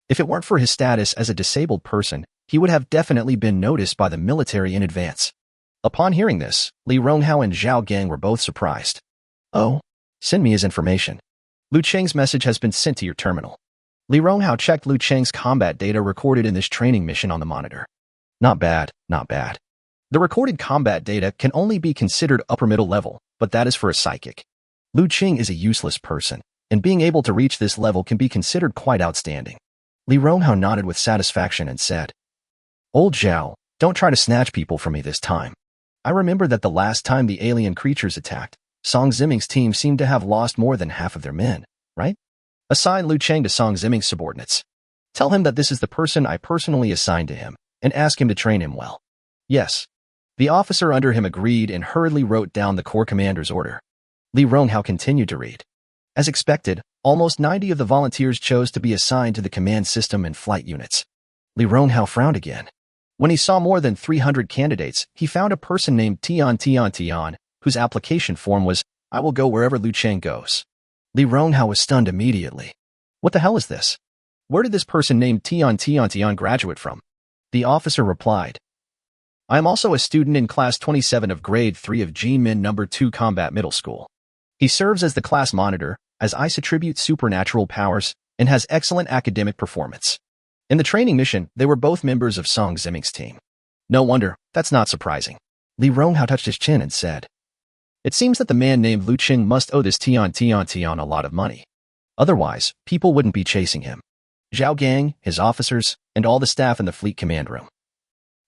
If it weren't for his status as a disabled person, he would have definitely been noticed by the military in advance. Upon hearing this, Li Ronghao and Zhao Gang were both surprised. Oh, send me his information. Liu Cheng's message has been sent to your terminal. Li Ronghao checked Liu Cheng's combat data recorded in this training mission on the monitor. Not bad, not bad. The recorded combat data can only be considered upper middle level, but that is for a psychic. Liu Cheng is a useless person, and being able to reach this level can be considered quite outstanding. Li Ronghao nodded with satisfaction and said, Old Zhao, don't try to snatch people from me this time. I remember that the last time the alien creatures attacked, Song Ziming's team seemed to have lost more than half of their men, right? Assign Liu Cheng to Song Ziming's subordinates. Tell him that this is the person I personally assigned to him, and ask him to train him well. Yes. The officer under him agreed and hurriedly wrote down the Corps commander's order. Li Ronghao continued to read. As expected, almost 90 of the volunteers chose to be assigned to the command system and flight units. Li Ronghao frowned again. When he saw more than 300 candidates, he found a person named Tian, whose application form was, I will go wherever Liu Cheng goes. Li Ronghao was stunned immediately. What the hell is this? Where did this person named Tian graduate from? The officer replied, I am also a student in Class 27 of Grade 3 of G-Min No. 2 Combat Middle School. He serves as the class monitor, as I attribute supernatural powers, and has excellent academic performance. In the training mission, they were both members of Song Ziming's team. No wonder, that's not surprising. Li Ronghao touched his chin and said, It seems that the man named Liu Cheng must owe this Tian a lot of money. Otherwise, people wouldn't be chasing him. Zhao Gang, his officers, and all the staff in the fleet command room.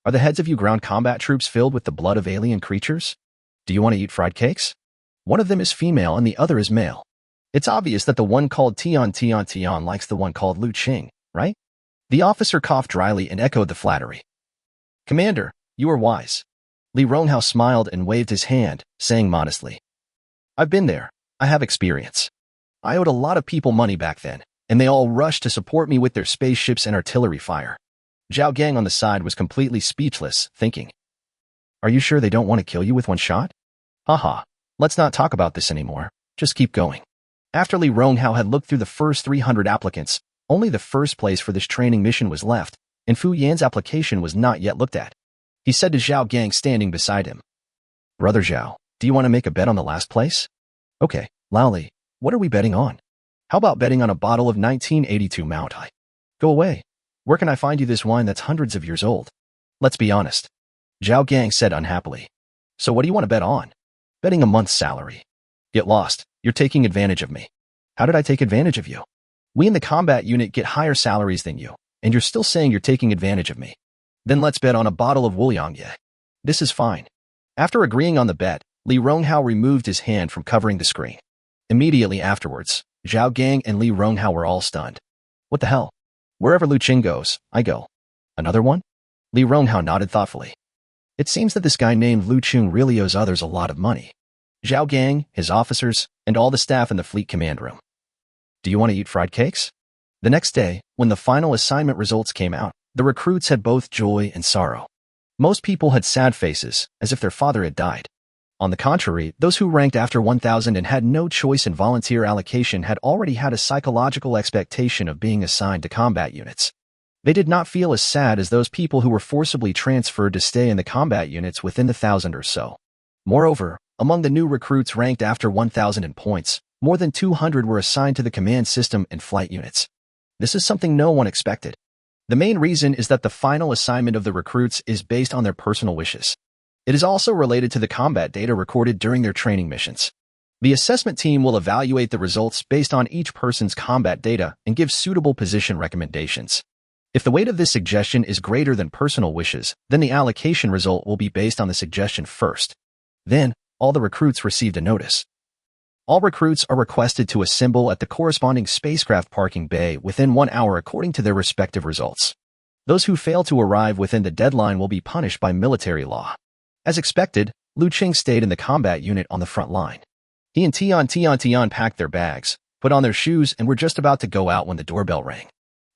Are the heads of you ground combat troops filled with the blood of alien creatures? Do you want to eat fried cakes? One of them is female and the other is male. It's obvious that the one called Tian likes the one called Liu Cheng, right? The officer coughed dryly and echoed the flattery. Commander, you are wise. Li Ronghao smiled and waved his hand, saying modestly, I've been there. I have experience. I owed a lot of people money back then, and they all rushed to support me with their spaceships and artillery fire. Zhao Gang on the side was completely speechless, thinking, Are you sure they don't want to kill you with one shot? Haha, let's not talk about this anymore. Just keep going. After Li Ronghao had looked through the first 300 applicants, only the first place for this training mission was left, and Fu Yan's application was not yet looked at. He said to Zhao Gang standing beside him, Brother Zhao, do you want to make a bet on the last place? Okay, Lao Li, what are we betting on? How about betting on a bottle of 1982 Mount Hai? Go away. Where can I find you this wine that's hundreds of years old? Let's be honest. Zhao Gang said unhappily. So what do you want to bet on? Betting a month's salary. Get lost. You're taking advantage of me. How did I take advantage of you? We in the combat unit get higher salaries than you, and you're still saying you're taking advantage of me. Then let's bet on a bottle of Wuliangye. This is fine. After agreeing on the bet, Li Ronghao removed his hand from covering the screen. Immediately afterwards, Zhao Gang and Li Ronghao were all stunned. What the hell? Wherever Liu Cheng goes, I go. Another one? Li Ronghao nodded thoughtfully. It seems that this guy named Liu Cheng really owes others a lot of money. Zhao Gang, his officers, and all the staff in the fleet command room. Do you want to eat fried cakes? The next day, when the final assignment results came out, the recruits had both joy and sorrow. Most people had sad faces, as if their father had died. On the contrary, those who ranked after 1,000 and had no choice in volunteer allocation had already had a psychological expectation of being assigned to combat units. They did not feel as sad as those people who were forcibly transferred to stay in the combat units within the 1,000 or so. Moreover, among the new recruits ranked after 1,000 in points, more than 200 were assigned to the command system and flight units. This is something no one expected. The main reason is that the final assignment of the recruits is based on their personal wishes. It is also related to the combat data recorded during their training missions. The assessment team will evaluate the results based on each person's combat data and give suitable position recommendations. If the weight of this suggestion is greater than personal wishes, then the allocation result will be based on the suggestion first. Then, all the recruits received a notice. All recruits are requested to assemble at the corresponding spacecraft parking bay within 1 hour according to their respective results. Those who fail to arrive within the deadline will be punished by military law. As expected, Liu Cheng stayed in the combat unit on the front line. He and Tian packed their bags, put on their shoes, and were just about to go out when the doorbell rang.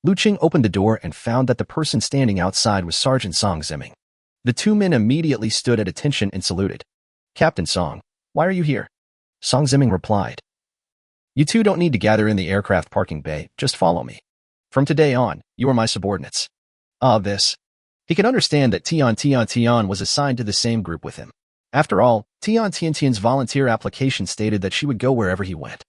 Liu Cheng opened the door and found that the person standing outside was Sergeant Song Ziming. The two men immediately stood at attention and saluted. "Captain Song, why are you here?" Song Ziming replied. "You two don't need to gather in the aircraft parking bay, just follow me. From today on, you are my subordinates." This. He could understand that Tian was assigned to the same group with him. After all, Tian's volunteer application stated that she would go wherever he went.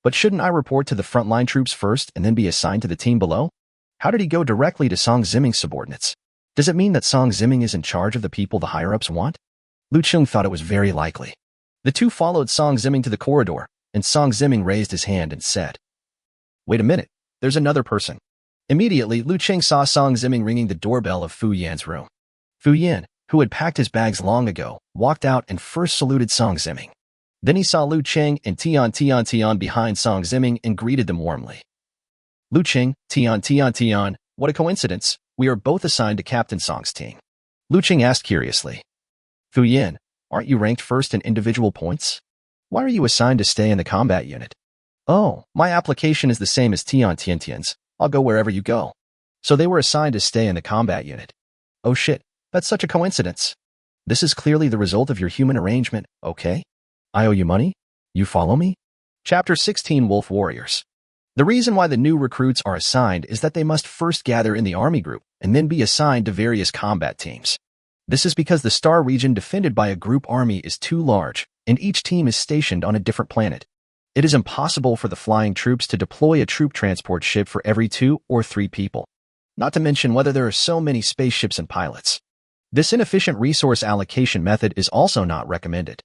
But shouldn't I report to the frontline troops first and then be assigned to the team below? How did he go directly to Song Ziming's subordinates? Does it mean that Song Ziming is in charge of the people the higher-ups want? Liu Cheng thought it was very likely. The two followed Song Ziming to the corridor, and Song Ziming raised his hand and said, "Wait a minute, there's another person." Immediately, Liu Cheng saw Song Ziming ringing the doorbell of Fu Yan's room. Fu Yan, who had packed his bags long ago, walked out and first saluted Song Ziming. Then he saw Liu Cheng and Tian behind Song Ziming and greeted them warmly. "Liu Cheng, Tian, what a coincidence. We are both assigned to Captain Song's team." Liu Cheng asked curiously. "Fu Yan, aren't you ranked first in individual points? Why are you assigned to stay in the combat unit?" "Oh, my application is the same as Tian's. I'll go wherever you go." So they were assigned to stay in the combat unit. "Oh shit, that's such a coincidence. This is clearly the result of your human arrangement, okay? I owe you money? You follow me?" Chapter 16 Wolf Warriors. The reason why the new recruits are assigned is that they must first gather in the army group and then be assigned to various combat teams. This is because the star region defended by a group army is too large, and each team is stationed on a different planet. It is impossible for the flying troops to deploy a troop transport ship for every 2 or 3 people, not to mention whether there are so many spaceships and pilots. This inefficient resource allocation method is also not recommended.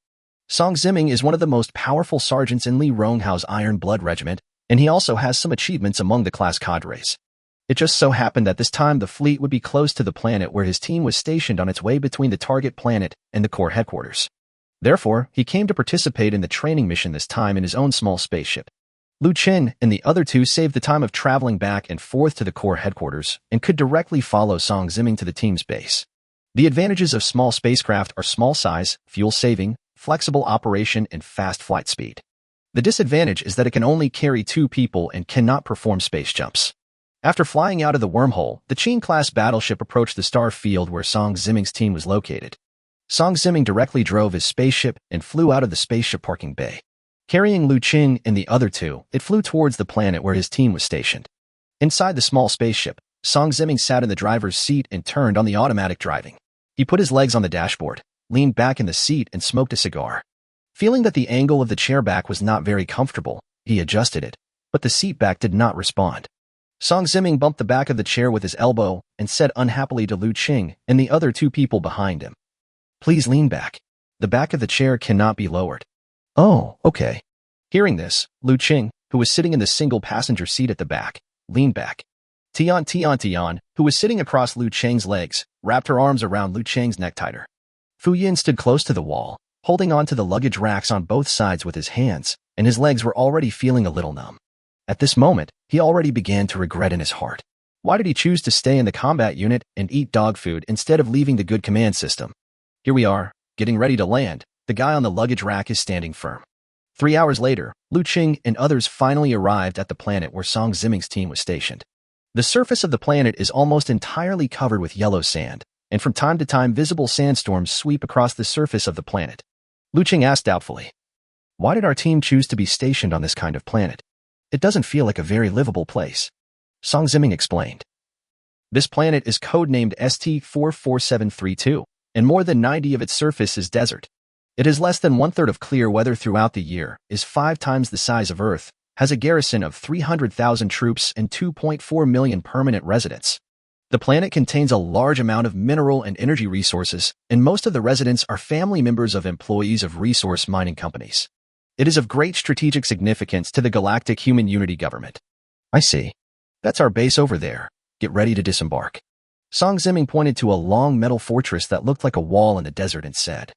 Song Ziming is one of the most powerful sergeants in Li Ronghao's Iron Blood Regiment, and he also has some achievements among the class cadres. It just so happened that this time the fleet would be close to the planet where his team was stationed on its way between the target planet and the core headquarters. Therefore, he came to participate in the training mission this time in his own small spaceship. Liu Cheng and the other two saved the time of traveling back and forth to the core headquarters and could directly follow Song Ziming to the team's base. The advantages of small spacecraft are small size, fuel saving, flexible operation, and fast flight speed. The disadvantage is that it can only carry 2 people and cannot perform space jumps. After flying out of the wormhole, the Qing-class battleship approached the star field where Song Ziming's team was located. Song Ziming directly drove his spaceship and flew out of the spaceship parking bay. Carrying Liu Cheng and the other two, it flew towards the planet where his team was stationed. Inside the small spaceship, Song Ziming sat in the driver's seat and turned on the automatic driving. He put his legs on the dashboard, leaned back in the seat, and smoked a cigar. Feeling that the angle of the chair back was not very comfortable, he adjusted it, but the seat back did not respond. Song Ziming bumped the back of the chair with his elbow and said unhappily to Liu Cheng and the other 2 people behind him, "Please lean back. The back of the chair cannot be lowered." "Oh, okay." Hearing this, Liu Cheng, who was sitting in the single-passenger seat at the back, leaned back. Tian, who was sitting across Liu Cheng's legs, wrapped her arms around Liu Cheng's neck tighter. Fu Yan stood close to the wall, holding on to the luggage racks on both sides with his hands, and his legs were already feeling a little numb. At this moment, he already began to regret in his heart. Why did he choose to stay in the combat unit and eat dog food instead of leaving the good command system? Here we are, getting ready to land. The guy on the luggage rack is standing firm. 3 hours later, Liu Cheng and others finally arrived at the planet where Song Ziming's team was stationed. The surface of the planet is almost entirely covered with yellow sand, and from time to time visible sandstorms sweep across the surface of the planet. Liu Cheng asked doubtfully, "Why did our team choose to be stationed on this kind of planet? It doesn't feel like a very livable place." Song Ziming explained. This planet is codenamed ST44732, and more than 90% of its surface is desert. It is less than 1/3 of clear weather throughout the year, is 5 times the size of Earth, has a garrison of 300,000 troops and 2.4 million permanent residents. The planet contains a large amount of mineral and energy resources, and most of the residents are family members of employees of resource mining companies. It is of great strategic significance to the Galactic Human Unity government. I see. That's our base over there. Get ready to disembark. Song Ziming pointed to a long metal fortress that looked like a wall in the desert and said.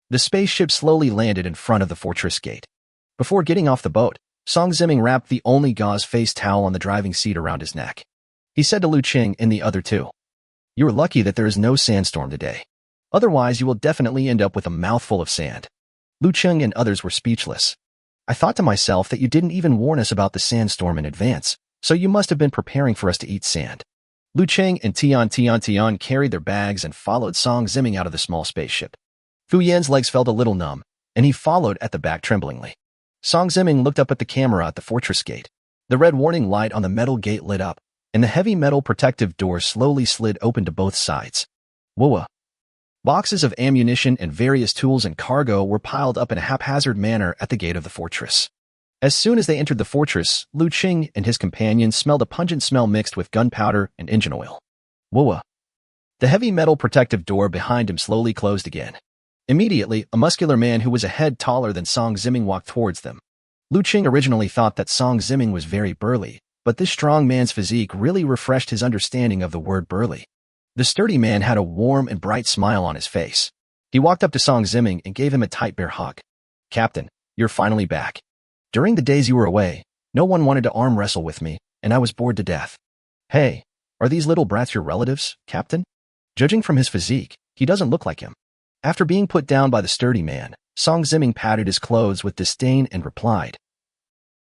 The spaceship slowly landed in front of the fortress gate. Before getting off the boat, Song Ziming wrapped the only gauze face towel on the driving seat around his neck. He said to Liu Cheng and the other two, "You are lucky that there is no sandstorm today. Otherwise, you will definitely end up with a mouthful of sand." Liu Cheng and others were speechless. I thought to myself that you didn't even warn us about the sandstorm in advance, so you must have been preparing for us to eat sand. Liu Cheng and Tian carried their bags and followed Song Ziming out of the small spaceship. Fu Yan's legs felt a little numb, and he followed at the back tremblingly. Song Ziming looked up at the camera at the fortress gate. The red warning light on the metal gate lit up, and the heavy metal protective door slowly slid open to both sides. Whoa! Boxes of ammunition and various tools and cargo were piled up in a haphazard manner at the gate of the fortress. As soon as they entered the fortress, Liu Cheng and his companions smelled a pungent smell mixed with gunpowder and engine oil. Whoa! The heavy metal protective door behind him slowly closed again. Immediately, a muscular man who was a head taller than Song Ziming walked towards them. Liu Cheng originally thought that Song Ziming was very burly, but this strong man's physique really refreshed his understanding of the word burly. The sturdy man had a warm and bright smile on his face. He walked up to Song Ziming and gave him a tight bear hug. "Captain, you're finally back. During the days you were away, no one wanted to arm wrestle with me, and I was bored to death. Hey, are these little brats your relatives, Captain?" Judging from his physique, he doesn't look like him. After being put down by the sturdy man, Song Ziming patted his clothes with disdain and replied,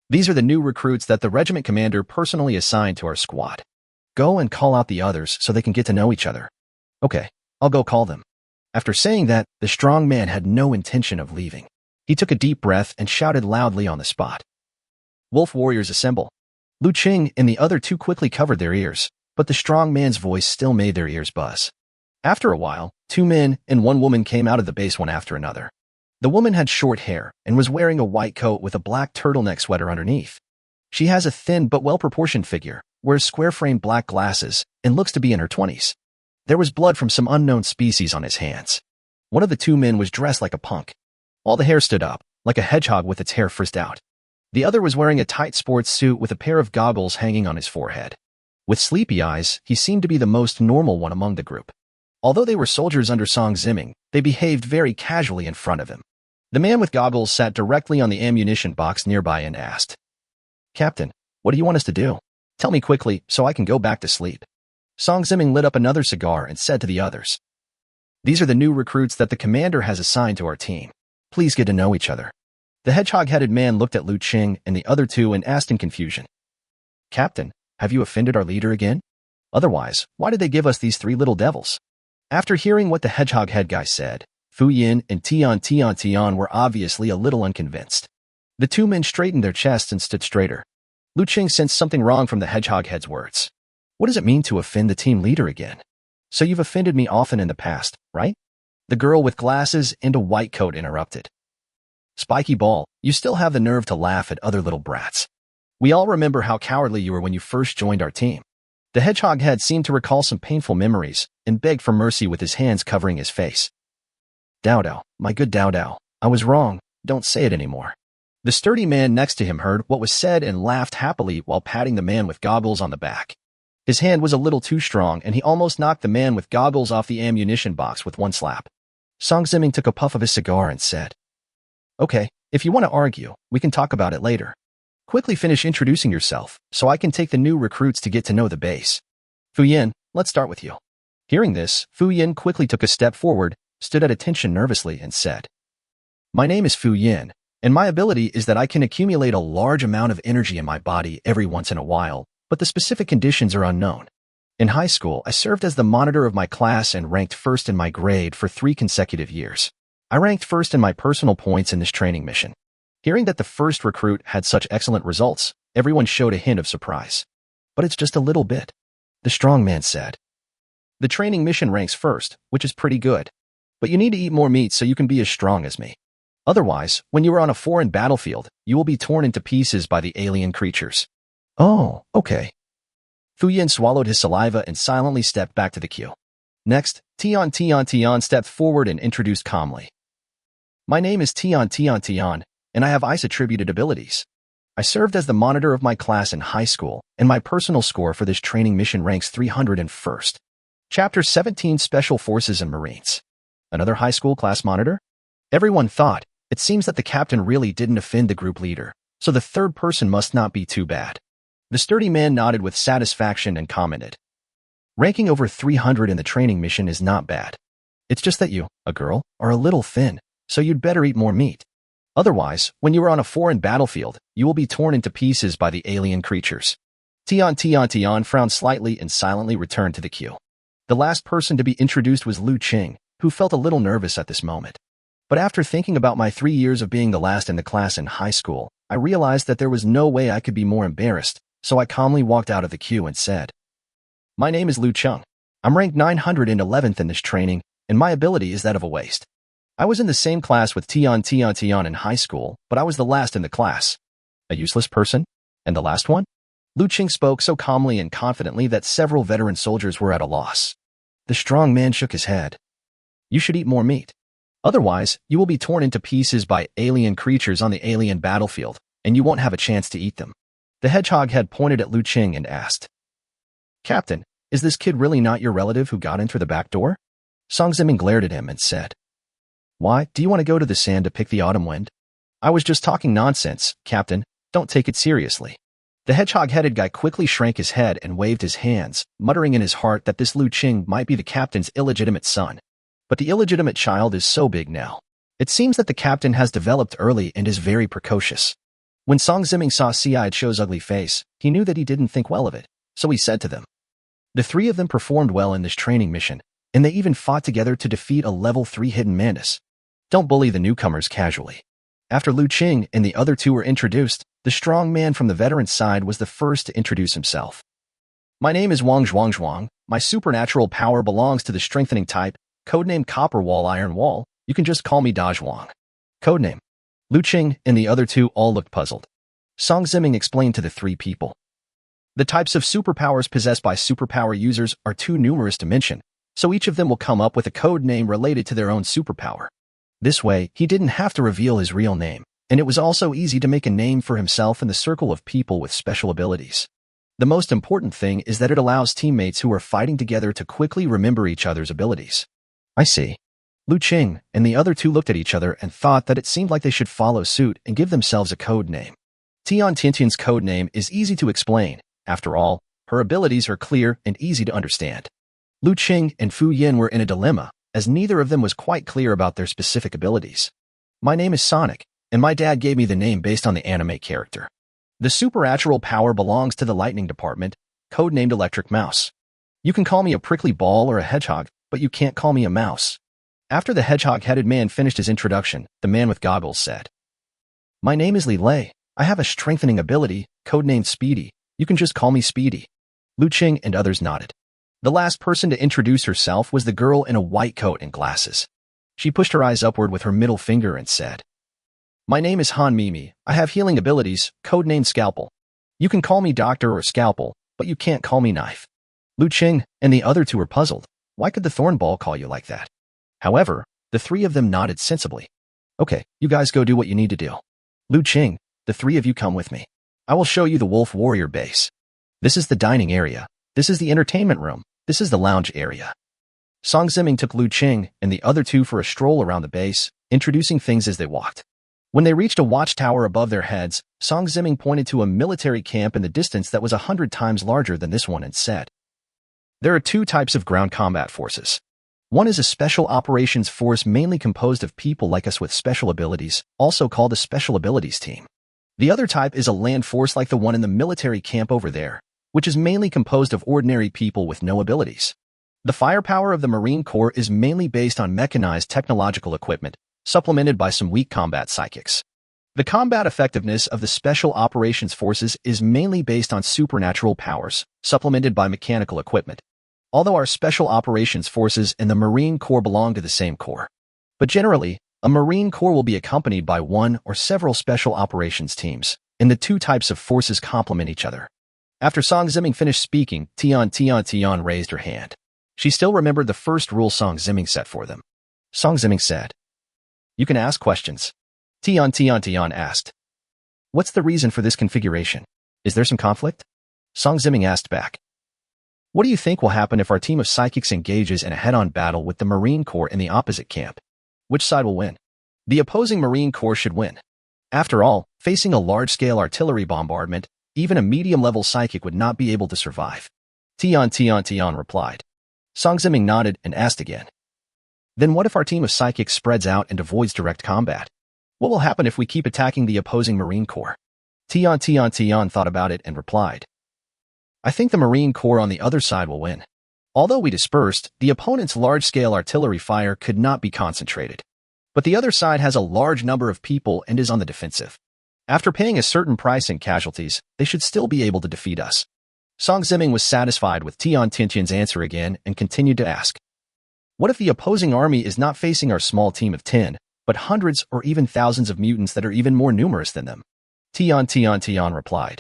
"These are the new recruits that the regiment commander personally assigned to our squad. Go and call out the others so they can get to know each other." "Okay, I'll go call them." After saying that, the strong man had no intention of leaving. He took a deep breath and shouted loudly on the spot. "Wolf warriors assemble." Liu Cheng and the other two quickly covered their ears, but the strong man's voice still made their ears buzz. After a while, 2 men and 1 woman came out of the base one after another. The woman had short hair and was wearing a white coat with a black turtleneck sweater underneath. She has a thin but well-proportioned figure, wears square-framed black glasses, and looks to be in her 20s. There was blood from some unknown species on his hands. One of the 2 men was dressed like a punk. All the hair stood up, like a hedgehog with its hair frizzed out. The other was wearing a tight sports suit with a pair of goggles hanging on his forehead. With sleepy eyes, he seemed to be the most normal one among the group. Although they were soldiers under Song Ziming, they behaved very casually in front of him. The man with goggles sat directly on the ammunition box nearby and asked, "Captain, what do you want us to do? Tell me quickly so I can go back to sleep." Song Ziming lit up another cigar and said to the others, "These are the new recruits that the commander has assigned to our team. Please get to know each other." The hedgehog-headed man looked at Liu Cheng and the other 2 and asked in confusion, "Captain, have you offended our leader again? Otherwise, why did they give us these 3 little devils?" After hearing what the hedgehog head guy said, Fu Yan and Tian were obviously a little unconvinced. The 2 men straightened their chests and stood straighter. Liu Cheng sensed something wrong from the hedgehog head's words. "What does it mean to offend the team leader again? So you've offended me often in the past, right?" The girl with glasses and a white coat interrupted. "Spiky ball, you still have the nerve to laugh at other little brats. We all remember how cowardly you were when you first joined our team." The hedgehog head seemed to recall some painful memories and begged for mercy with his hands covering his face. "Dao, my good Dao, I was wrong, don't say it anymore." The sturdy man next to him heard what was said and laughed happily while patting the man with goggles on the back. His hand was a little too strong and he almost knocked the man with goggles off the ammunition box with one slap. Song Ziming took a puff of his cigar and said, "Okay, if you want to argue, we can talk about it later. Quickly finish introducing yourself, so I can take the new recruits to get to know the base. Fu Yan, let's start with you." Hearing this, Fu Yan quickly took a step forward, stood at attention nervously, and said, "My name is Fu Yan, and my ability is that I can accumulate a large amount of energy in my body every once in a while, but the specific conditions are unknown. In high school, I served as the monitor of my class and ranked first in my grade for 3 consecutive years. I ranked first in my personal points in this training mission." Hearing that the first recruit had such excellent results, everyone showed a hint of surprise. "But it's just a little bit," the strong man said. "The training mission ranks first, which is pretty good. But you need to eat more meat so you can be as strong as me. Otherwise, when you are on a foreign battlefield, you will be torn into pieces by the alien creatures." "Oh, okay." Fu Yin swallowed his saliva and silently stepped back to the queue. Next, Tian stepped forward and introduced calmly. My name is Tian, and I have ice-attributed abilities. I served as the monitor of my class in high school, and my personal score for this training mission ranks 301st. Chapter 17 Special Forces and Marines. Another high school class monitor? Everyone thought, it seems that the captain really didn't offend the group leader, so the third person must not be too bad. The sturdy man nodded with satisfaction and commented. Ranking over 300 in the training mission is not bad. It's just that you, a girl, are a little thin, so you'd better eat more meat. Otherwise, when you are on a foreign battlefield, you will be torn into pieces by the alien creatures. Tian frowned slightly and silently returned to the queue. The last person to be introduced was Liu Cheng, who felt a little nervous at this moment. But after thinking about my 3 years of being the last in the class in high school, I realized that there was no way I could be more embarrassed, so I calmly walked out of the queue and said, My name is Liu Cheng. I'm ranked 911th in this training, and my ability is that of a waste. I was in the same class with Tian in high school, but I was the last in the class. A useless person? And the last one? Liu Cheng spoke so calmly and confidently that several veteran soldiers were at a loss. The strong man shook his head. You should eat more meat. Otherwise, you will be torn into pieces by alien creatures on the alien battlefield, and you won't have a chance to eat them. The hedgehog head pointed at Liu Cheng and asked, Captain, is this kid really not your relative who got in through the back door? Song Ziming glared at him and said, Why, do you want to go to the sand to pick the autumn wind? I was just talking nonsense, Captain. Don't take it seriously. The hedgehog-headed guy quickly shrank his head and waved his hands, muttering in his heart that this Liu Cheng might be the captain's illegitimate son. But the illegitimate child is so big now. It seems that the captain has developed early and is very precocious. When Song Ziming saw Ci-Eyed Shou's ugly face, he knew that he didn't think well of it, so he said to them. The three of them performed well in this training mission, and they even fought together to defeat a level 3 hidden mantis. Don't bully the newcomers casually. After Liu Cheng and the other two were introduced, the strong man from the veteran's side was the first to introduce himself. My name is Wang Zhuang. My supernatural power belongs to the strengthening type, codename Copper Wall Iron Wall. You can just call me Da Zhuang. Codename. Liu Cheng and the other two all looked puzzled. Song Ziming explained to the three people. The types of superpowers possessed by superpower users are too numerous to mention, so each of them will come up with a code name related to their own superpower. This way, he didn't have to reveal his real name, and it was also easy to make a name for himself in the circle of people with special abilities. The most important thing is that it allows teammates who are fighting together to quickly remember each other's abilities. I see. Liu Cheng and the other two looked at each other and thought that it seemed like they should follow suit and give themselves a code name. Tian Tintian's code name is easy to explain. After all, her abilities are clear and easy to understand. Liu Cheng and Fu Yin were in a dilemma, as neither of them was quite clear about their specific abilities. My name is Sonic, and my dad gave me the name based on the anime character. The supernatural power belongs to the lightning department, codenamed Electric Mouse. You can call me a prickly ball or a hedgehog, but you can't call me a mouse. After the hedgehog-headed man finished his introduction, the man with goggles said, My name is Li Lei. I have a strengthening ability, codenamed Speedy. You can just call me Speedy. Liu Cheng and others nodded. The last person to introduce herself was the girl in a white coat and glasses. She pushed her eyes upward with her middle finger and said, My name is Han Mimi. I have healing abilities, codenamed Scalpel. You can call me Doctor or Scalpel, but you can't call me Knife. Liu Cheng and the other two were puzzled. Why could the Thornball call you like that? However, the three of them nodded sensibly. Okay, you guys go do what you need to do. Liu Cheng, the three of you come with me. I will show you the Wolf Warrior base. This is the dining area. This is the entertainment room. This is the lounge area. Song Ziming took Liu Cheng and the other two for a stroll around the base, introducing things as they walked. When they reached a watchtower above their heads, Song Ziming pointed to a military camp in the distance that was 100 times larger than this one and said, There are two types of ground combat forces. One is a special operations force mainly composed of people like us with special abilities, also called a special abilities team. The other type is a land force like the one in the military camp over there, which is mainly composed of ordinary people with no abilities. The firepower of the Marine Corps is mainly based on mechanized technological equipment, supplemented by some weak combat psychics. The combat effectiveness of the Special Operations Forces is mainly based on supernatural powers, supplemented by mechanical equipment. Although our Special Operations Forces and the Marine Corps belong to the same corps. But generally, a Marine Corps will be accompanied by one or several Special Operations teams, and the two types of forces complement each other. After Song Ziming finished speaking, Tian raised her hand. She still remembered the first rule Song Ziming set for them. Song Ziming said, "You can ask questions." Tian asked, "What's the reason for this configuration? Is there some conflict?" Song Ziming asked back, "What do you think will happen if our team of psychics engages in a head-on battle with the Marine Corps in the opposite camp? Which side will win?" "The opposing Marine Corps should win. After all, facing a large-scale artillery bombardment, even a medium-level psychic would not be able to survive." Tian replied. Song Ziming nodded and asked again, "Then what if our team of psychics spreads out and avoids direct combat? What will happen if we keep attacking the opposing Marine Corps?" Tian thought about it and replied, "I think the Marine Corps on the other side will win. Although we dispersed, the opponent's large-scale artillery fire could not be concentrated. But the other side has a large number of people and is on the defensive. After paying a certain price in casualties, they should still be able to defeat us." Song Ziming was satisfied with Tian's answer again and continued to ask, "What if the opposing army is not facing our small team of 10, but hundreds or even thousands of mutants that are even more numerous than them?" Tian replied,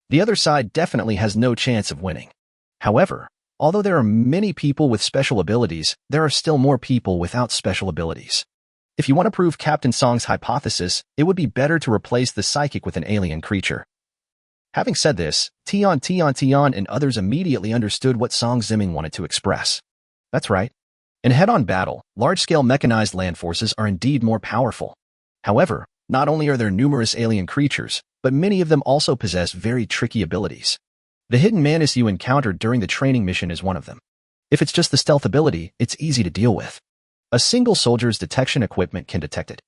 "The other side definitely has no chance of winning. However, although there are many people with special abilities, there are still more people without special abilities. If you want to prove Captain Song's hypothesis, it would be better to replace the psychic with an alien creature." Having said this, Tian and others immediately understood what Song Ziming wanted to express. That's right. In head-on battle, large-scale mechanized land forces are indeed more powerful. However, not only are there numerous alien creatures, but many of them also possess very tricky abilities. The hidden menace you encountered during the training mission is one of them. If it's just the stealth ability, it's easy to deal with. A single soldier's detection equipment can detect it.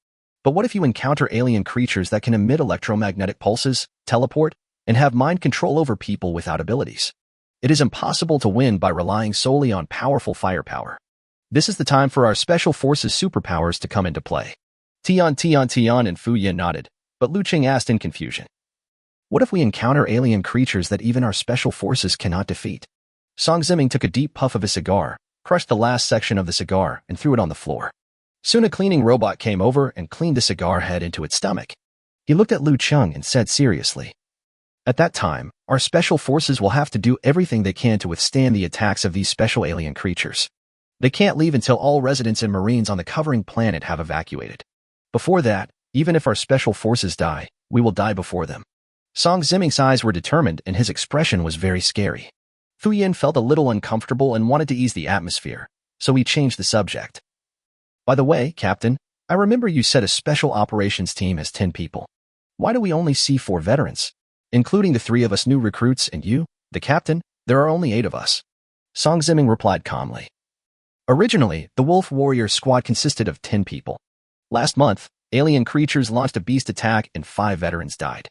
But what if you encounter alien creatures that can emit electromagnetic pulses, teleport, and have mind control over people without abilities? It is impossible to win by relying solely on powerful firepower. This is the time for our special forces superpowers to come into play. Tian and Fu Yin nodded, but Liu Cheng asked in confusion, "What if we encounter alien creatures that even our special forces cannot defeat?" Song Ziming took a deep puff of his cigar, crushed the last section of the cigar, and threw it on the floor. Soon a cleaning robot came over and cleaned the cigar head into its stomach. He looked at Liu Cheng and said seriously, "At that time, our special forces will have to do everything they can to withstand the attacks of these special alien creatures. They can't leave until all residents and Marines on the covering planet have evacuated. Before that, even if our special forces die, we will die before them." Song Ziming's eyes were determined and his expression was very scary. Fu Yin felt a little uncomfortable and wanted to ease the atmosphere, so he changed the subject. "By the way, Captain, I remember you said a special operations team has 10 people. Why do we only see 4 veterans? Including the 3 of us new recruits and you, the captain, there are only 8 of us." Song Ziming replied calmly. "Originally, the Wolf Warrior squad consisted of 10 people. Last month, alien creatures launched a beast attack and 5 veterans died.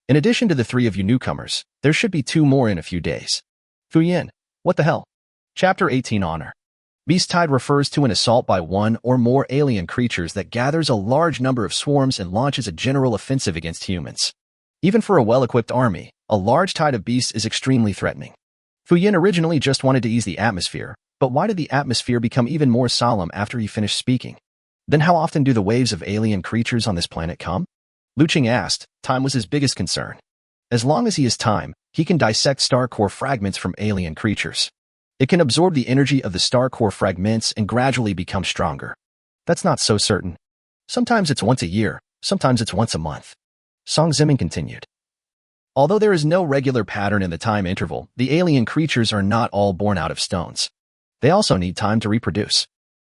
In addition to the 3 of you newcomers, there should be 2 more in a few days." Fu Yin, what the hell? Chapter 18 Honor. Beast Tide refers to an assault by one or more alien creatures that gathers a large number of swarms and launches a general offensive against humans. Even for a well-equipped army, a large tide of beasts is extremely threatening. Fu Yin originally just wanted to ease the atmosphere, but why did the atmosphere become even more solemn after he finished speaking? Then how often do the waves of alien creatures on this planet come? Liu Cheng asked. Time was his biggest concern. As long as he has time, he can dissect star core fragments from alien creatures. It can absorb the energy of the star core fragments and gradually become stronger. That's not so certain. Sometimes it's once a year, sometimes it's once a month. Song Ziming continued. Although there is no regular pattern in the time interval, the alien creatures are not all born out of stones. They also need time to reproduce.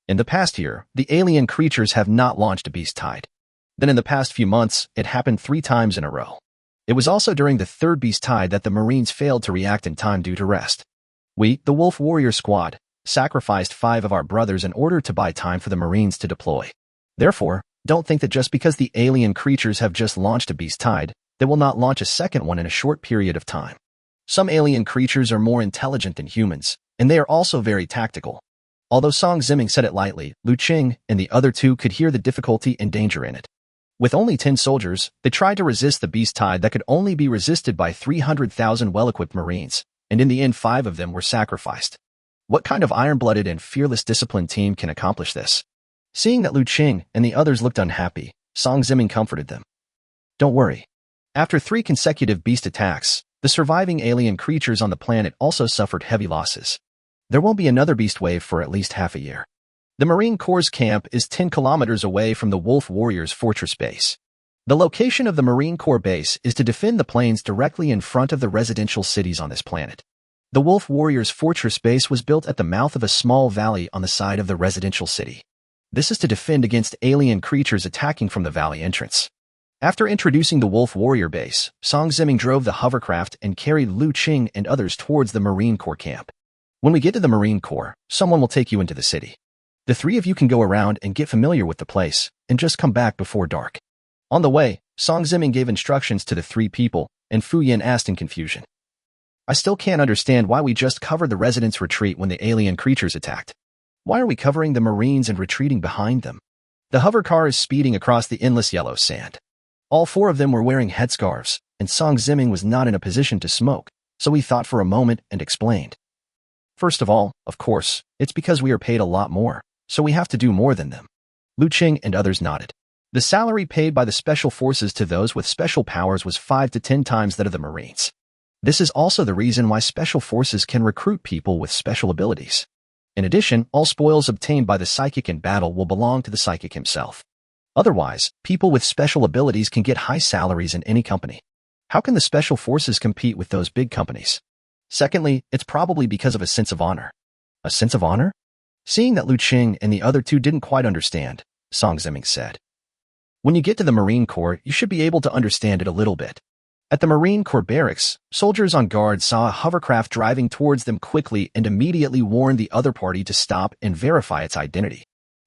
In the past year, the alien creatures have not launched a beast tide. Then in the past few months, it happened 3 times in a row. It was also during the 3rd beast tide that the Marines failed to react in time due to rest. We, the Wolf Warrior Squad, sacrificed 5 of our brothers in order to buy time for the Marines to deploy. Therefore, don't think that just because the alien creatures have just launched a beast tide, they will not launch a second one in a short period of time. Some alien creatures are more intelligent than humans, and they are also very tactical. Although Song Ziming said it lightly, Liu Cheng and the other 2 could hear the difficulty and danger in it. With only 10 soldiers, they tried to resist the beast tide that could only be resisted by 300,000 well-equipped Marines, and in the end 5 of them were sacrificed. What kind of iron-blooded and fearless disciplined team can accomplish this? Seeing that Liu Cheng and the others looked unhappy, Song Ziming comforted them. Don't worry. After 3 consecutive beast attacks, The surviving alien creatures on the planet also suffered heavy losses. There won't be another beast wave for at least half a year. The Marine Corps' camp is 10 kilometers away from the Wolf Warriors' fortress base. The location of the Marine Corps base is to defend the plains directly in front of the residential cities on this planet. The Wolf Warriors' fortress base was built at the mouth of a small valley on the side of the residential city. This is to defend against alien creatures attacking from the valley entrance. After introducing the Wolf Warrior base, Song Ziming drove the hovercraft and carried Liu Cheng and others towards the Marine Corps camp. When we get to the Marine Corps, someone will take you into the city. The three of you can go around and get familiar with the place, and just come back before dark. On the way, Song Ziming gave instructions to the three people, and Fu Yin asked in confusion. I still can't understand why we just covered the residents' retreat when the alien creatures attacked. Why are we covering the Marines and retreating behind them? The hover car is speeding across the endless yellow sand. All four of them were wearing headscarves, and Song Ziming was not in a position to smoke, so he thought for a moment and explained. First of all, of course, it's because we are paid a lot more, so we have to do more than them. Liu Cheng and others nodded. The salary paid by the special forces to those with special powers was 5 to 10 times that of the Marines. This is also the reason why special forces can recruit people with special abilities. In addition, all spoils obtained by the psychic in battle will belong to the psychic himself. Otherwise, people with special abilities can get high salaries in any company. How can the special forces compete with those big companies? Secondly, it's probably because of a sense of honor. A sense of honor? Seeing that Liu Cheng and the other two didn't quite understand, Song Ziming said. When you get to the Marine Corps, you should be able to understand it a little bit. At the Marine Corps barracks, soldiers on guard saw a hovercraft driving towards them quickly and immediately warned the other party to stop and verify its identity.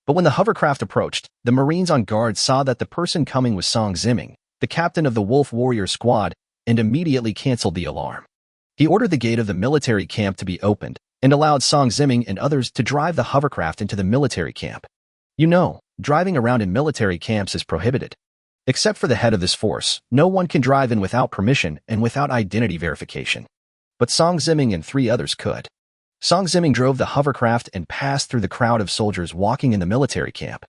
But when the hovercraft approached, the Marines on guard saw that the person coming was Song Ziming, the captain of the Wolf Warrior squad, and immediately canceled the alarm. He ordered the gate of the military camp to be opened and allowed Song Ziming and others to drive the hovercraft into the military camp. You know, driving around in military camps is prohibited. Except for the head of this force, no one can drive in without permission and without identity verification. But Song Ziming and 3 others could. Song Ziming drove the hovercraft and passed through the crowd of soldiers walking in the military camp.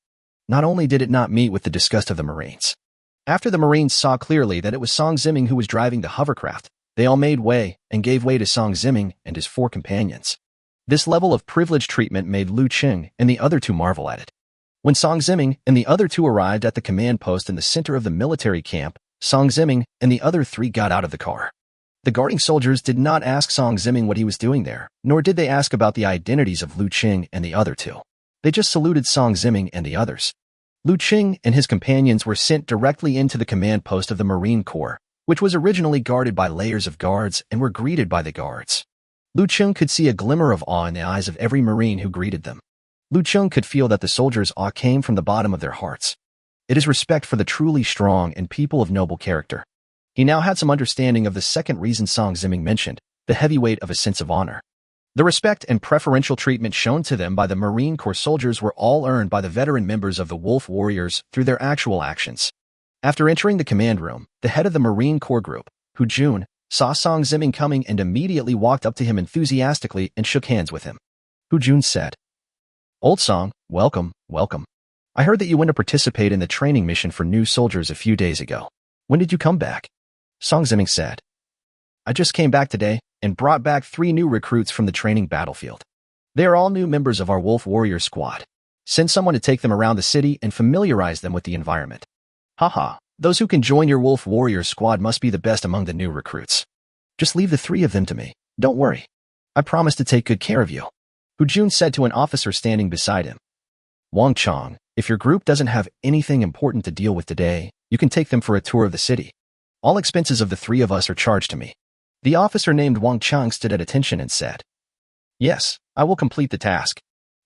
Not only did it not meet with the disgust of the Marines. After the Marines saw clearly that it was Song Ziming who was driving the hovercraft, they all made way and gave way to Song Ziming and his 4 companions. This level of privileged treatment made Liu Cheng and the other 2 marvel at it. When Song Ziming and the other 2 arrived at the command post in the center of the military camp, Song Ziming and the other 3 got out of the car. The guarding soldiers did not ask Song Ziming what he was doing there, nor did they ask about the identities of Liu Cheng and the other 2. They just saluted Song Ziming and the others. Liu Cheng and his companions were sent directly into the command post of the Marine Corps, which was originally guarded by layers of guards and were greeted by the guards. Liu Cheng could see a glimmer of awe in the eyes of every Marine who greeted them. Liu Cheng could feel that the soldiers' awe came from the bottom of their hearts. It is respect for the truly strong and people of noble character. He now had some understanding of the second reason Song Ziming mentioned, the heavy weight of a sense of honor. The respect and preferential treatment shown to them by the Marine Corps soldiers were all earned by the veteran members of the Wolf Warriors through their actual actions. After entering the command room, the head of the Marine Corps group, Hu Jun, saw Song Ziming coming and immediately walked up to him enthusiastically and shook hands with him. Hu Jun said, "Old Song, welcome, welcome. I heard that you went to participate in the training mission for new soldiers a few days ago. When did you come back?" Song Ziming said, "I just came back today and brought back 3 new recruits from the training battlefield. They are all new members of our Wolf Warrior squad. Send someone to take them around the city and familiarize them with the environment. Haha, those who can join your Wolf Warrior squad must be the best among the new recruits. Just leave the 3 of them to me. Don't worry. I promise to take good care of you," Hu Jun said to an officer standing beside him. "Wang Chong, if your group doesn't have anything important to deal with today, you can take them for a tour of the city. All expenses of the 3 of us are charged to me." The officer named Wang Chang stood at attention and said, "Yes, I will complete the task."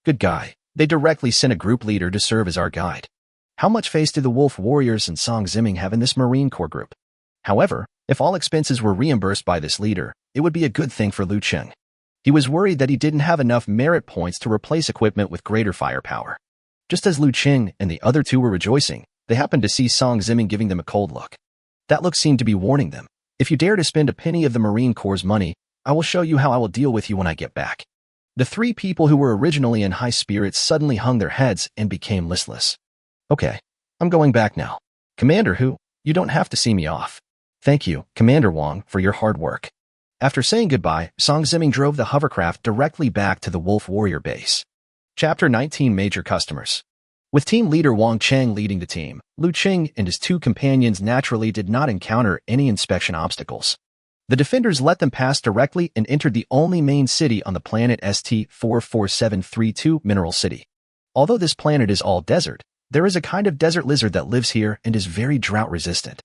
Good guy. They directly sent a group leader to serve as our guide. How much faith do the Wolf Warriors and Song Ziming have in this Marine Corps group? However, if all expenses were reimbursed by this leader, it would be a good thing for Liu Cheng. He was worried that he didn't have enough merit points to replace equipment with greater firepower. Just as Liu Cheng and the other 2 were rejoicing, they happened to see Song Ziming giving them a cold look. That look seemed to be warning them. "If you dare to spend a penny of the Marine Corps' money, I will show you how I will deal with you when I get back." The 3 people who were originally in high spirits suddenly hung their heads and became listless. "Okay, I'm going back now. Commander Hu, you don't have to see me off. Thank you, Commander Wang, for your hard work. After saying goodbye, Song Ziming drove the hovercraft directly back to the Wolf Warrior base. Chapter 19 Major Customers. With team leader Wang Cheng leading the team, Liu Cheng and his two companions naturally did not encounter any inspection obstacles. The defenders let them pass directly and entered the only main city on the planet ST-44732 Mineral City. Although this planet is all desert, there is a kind of desert lizard that lives here and is very drought-resistant.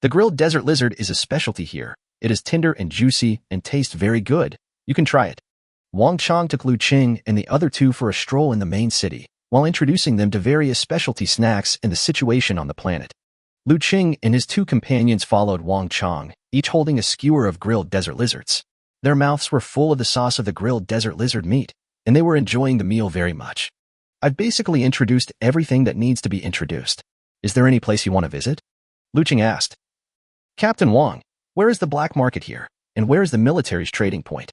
The grilled desert lizard is a specialty here. It is tender and juicy and tastes very good. You can try it. Wang Cheng took Liu Cheng and the other two for a stroll in the main city, while introducing them to various specialty snacks and the situation on the planet. Liu Cheng and his two companions followed Wang Cheng, each holding a skewer of grilled desert lizards. Their mouths were full of the sauce of the grilled desert lizard meat, and they were enjoying the meal very much. I've basically introduced everything that needs to be introduced. Is there any place you want to visit? Liu Cheng asked. Captain Wang, where is the black market here, and where is the military's trading point?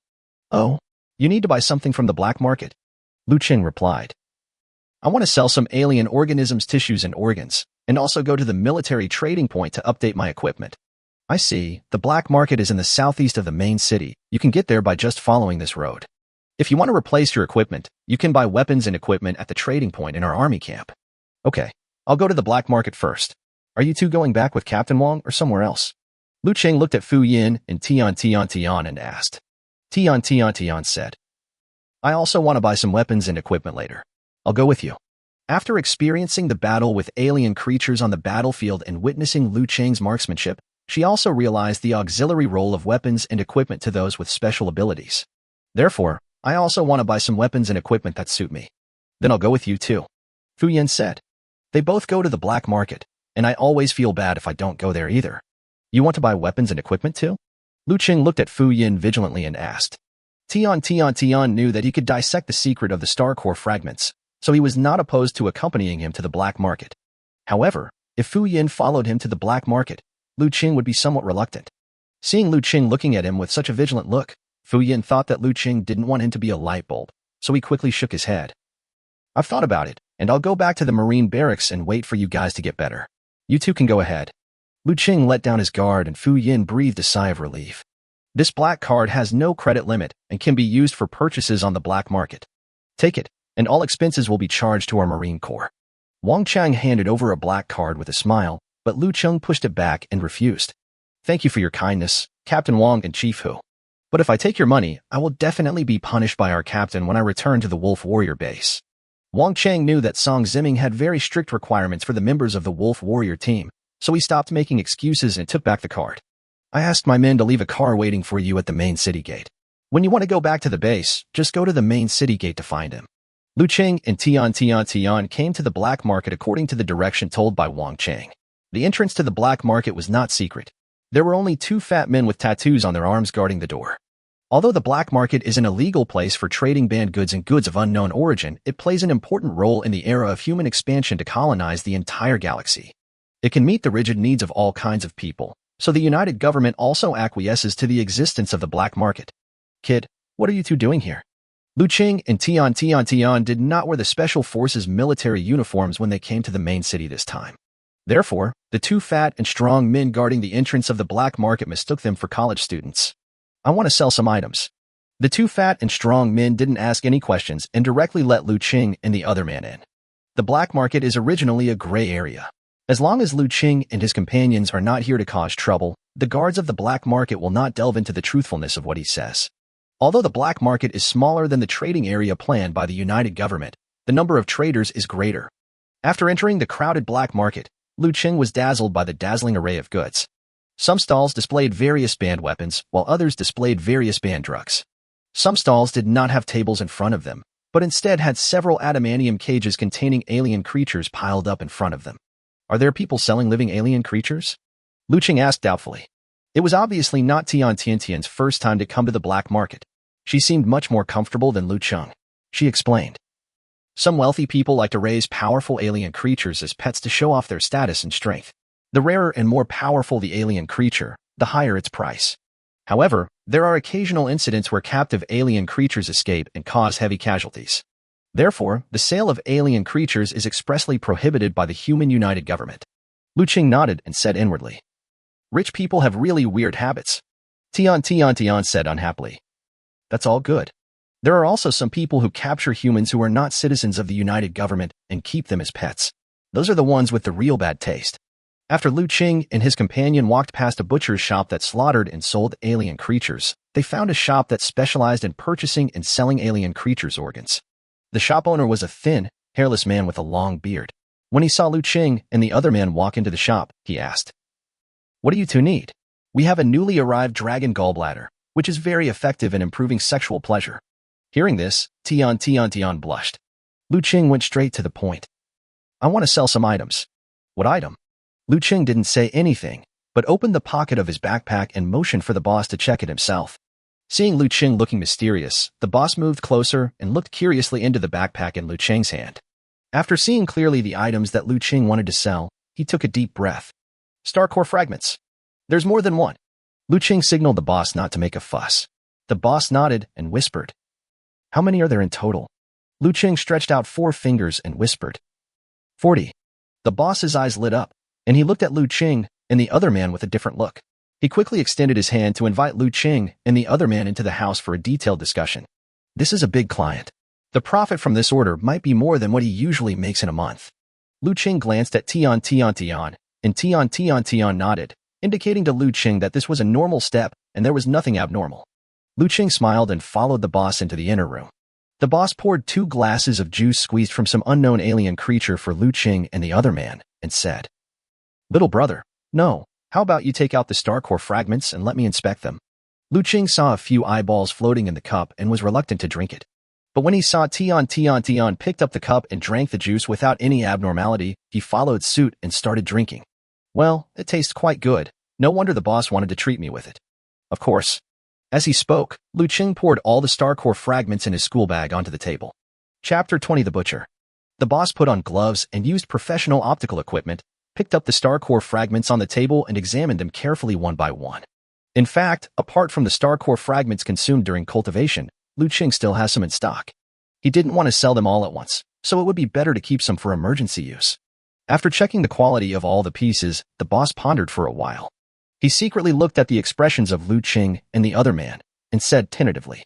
Oh, you need to buy something from the black market, Liu Cheng replied. I want to sell some alien organisms' tissues and organs, and also go to the military trading point to update my equipment. I see, the black market is in the southeast of the main city. You can get there by just following this road. If you want to replace your equipment, you can buy weapons and equipment at the trading point in our army camp. Okay, I'll go to the black market first. Are you two going back with Captain Wang or somewhere else? Liu Cheng looked at Fu Yin and Tian and asked. Tian said, I also want to buy some weapons and equipment later. I'll go with you. After experiencing the battle with alien creatures on the battlefield and witnessing Liu Cheng's marksmanship, she also realized the auxiliary role of weapons and equipment to those with special abilities. Therefore, I also want to buy some weapons and equipment that suit me. Then I'll go with you too, Fu Yin said. They both go to the black market, and I always feel bad if I don't go there either. You want to buy weapons and equipment too? Liu Cheng looked at Fu Yin vigilantly and asked. Tian knew that he could dissect the secret of the star core fragments, so he was not opposed to accompanying him to the black market. However, if Fu Yin followed him to the black market, Liu Cheng would be somewhat reluctant. Seeing Liu Cheng looking at him with such a vigilant look, Fu Yin thought that Liu Cheng didn't want him to be a light bulb, so he quickly shook his head. I've thought about it, and I'll go back to the Marine barracks and wait for you guys to get better. You two can go ahead. Liu Cheng let down his guard and Fu Yin breathed a sigh of relief. This black card has no credit limit and can be used for purchases on the black market. Take it, and all expenses will be charged to our Marine Corps. Wang Cheng handed over a black card with a smile, but Liu Cheng pushed it back and refused. Thank you for your kindness, Captain Wang and Chief Hu. But if I take your money, I will definitely be punished by our captain when I return to the Wolf Warrior base. Wang Cheng knew that Song Ziming had very strict requirements for the members of the Wolf Warrior team, so he stopped making excuses and took back the card. I asked my men to leave a car waiting for you at the main city gate. When you want to go back to the base, just go to the main city gate to find him. Liu Cheng and Tian came to the black market according to the direction told by Wang Cheng. The entrance to the black market was not secret. There were only two fat men with tattoos on their arms guarding the door. Although the black market is an illegal place for trading banned goods and goods of unknown origin, it plays an important role in the era of human expansion to colonize the entire galaxy. It can meet the rigid needs of all kinds of people, so the United Government also acquiesces to the existence of the black market. Kid, what are you two doing here? Liu Cheng and Tian did not wear the Special Forces military uniforms when they came to the main city this time. Therefore, the two fat and strong men guarding the entrance of the black market mistook them for college students. I want to sell some items. The two fat and strong men didn't ask any questions and directly let Liu Cheng and the other man in. The black market is originally a gray area. As long as Liu Cheng and his companions are not here to cause trouble, the guards of the black market will not delve into the truthfulness of what he says. Although the black market is smaller than the trading area planned by the United Government, the number of traders is greater. After entering the crowded black market, Liu Cheng was dazzled by the dazzling array of goods. Some stalls displayed various banned weapons, while others displayed various banned drugs. Some stalls did not have tables in front of them, but instead had several adamantium cages containing alien creatures piled up in front of them. Are there people selling living alien creatures? Liu Cheng asked doubtfully. It was obviously not Tian's first time to come to the black market. She seemed much more comfortable than Liu Cheng. She explained. Some wealthy people like to raise powerful alien creatures as pets to show off their status and strength. The rarer and more powerful the alien creature, the higher its price. However, there are occasional incidents where captive alien creatures escape and cause heavy casualties. Therefore, the sale of alien creatures is expressly prohibited by the Human United Government. Liu Cheng nodded and said inwardly. Rich people have really weird habits. Tian said unhappily. That's all good. There are also some people who capture humans who are not citizens of the United Government and keep them as pets. Those are the ones with the real bad taste. After Liu Cheng and his companion walked past a butcher's shop that slaughtered and sold alien creatures, they found a shop that specialized in purchasing and selling alien creatures' organs. The shop owner was a thin, hairless man with a long beard. When he saw Liu Cheng and the other man walk into the shop, he asked, "What do you two need?" "We have a newly arrived dragon gallbladder, which is very effective in improving sexual pleasure." Hearing this, Tian blushed. Liu Cheng went straight to the point. "I want to sell some items." "What item?" Liu Cheng didn't say anything, but opened the pocket of his backpack and motioned for the boss to check it himself. Seeing Liu Cheng looking mysterious, the boss moved closer and looked curiously into the backpack in Liu Cheng's hand. After seeing clearly the items that Liu Cheng wanted to sell, he took a deep breath. "Star core fragments. There's more than one." Liu Cheng signaled the boss not to make a fuss. The boss nodded and whispered, "How many are there in total?" Liu Cheng stretched out 4 fingers and whispered, 40. The boss's eyes lit up, and he looked at Liu Cheng and the other man with a different look. He quickly extended his hand to invite Liu Cheng and the other man into the house for a detailed discussion. This is a big client. The profit from this order might be more than what he usually makes in a month. Liu Cheng glanced at Tian, and Tian nodded, indicating to Liu Cheng that this was a normal step and there was nothing abnormal. Liu Cheng smiled and followed the boss into the inner room. The boss poured 2 glasses of juice squeezed from some unknown alien creature for Liu Cheng and the other man, and said, "Little brother, no, how about you take out the star core fragments and let me inspect them?" Liu Cheng saw a few eyeballs floating in the cup and was reluctant to drink it. But when he saw Tian picked up the cup and drank the juice without any abnormality, he followed suit and started drinking. "Well, it tastes quite good. No wonder the boss wanted to treat me with it." Of course. As he spoke, Liu Cheng poured all the star core fragments in his school bag onto the table. Chapter 20 The Butcher. The boss put on gloves and used professional optical equipment, picked up the star core fragments on the table and examined them carefully one by one. In fact, apart from the star core fragments consumed during cultivation, Liu Cheng still has some in stock. He didn't want to sell them all at once, so it would be better to keep some for emergency use. After checking the quality of all the pieces, the boss pondered for a while. He secretly looked at the expressions of Liu Cheng and the other man, and said tentatively,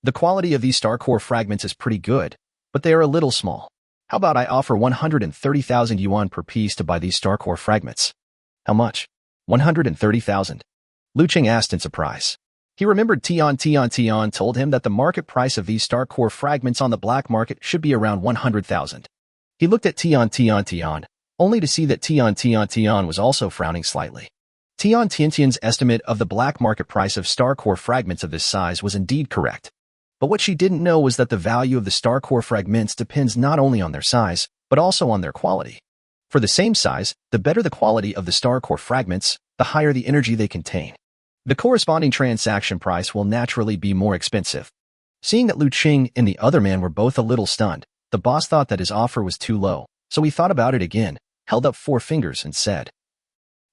"The quality of these star core fragments is pretty good, but they are a little small. How about I offer 130,000 yuan per piece to buy these star core fragments?" "How much?" 130,000. Liu Cheng asked in surprise. He remembered Tian told him that the market price of these star core fragments on the black market should be around 100,000. He looked at Tian, only to see that Tian was also frowning slightly. Tian's estimate of the black market price of star core fragments of this size was indeed correct. But what she didn't know was that the value of the star core fragments depends not only on their size, but also on their quality. For the same size, the better the quality of the star core fragments, the higher the energy they contain. The corresponding transaction price will naturally be more expensive. Seeing that Liu Cheng and the other man were both a little stunned, the boss thought that his offer was too low, so he thought about it again, held up 4 fingers and said,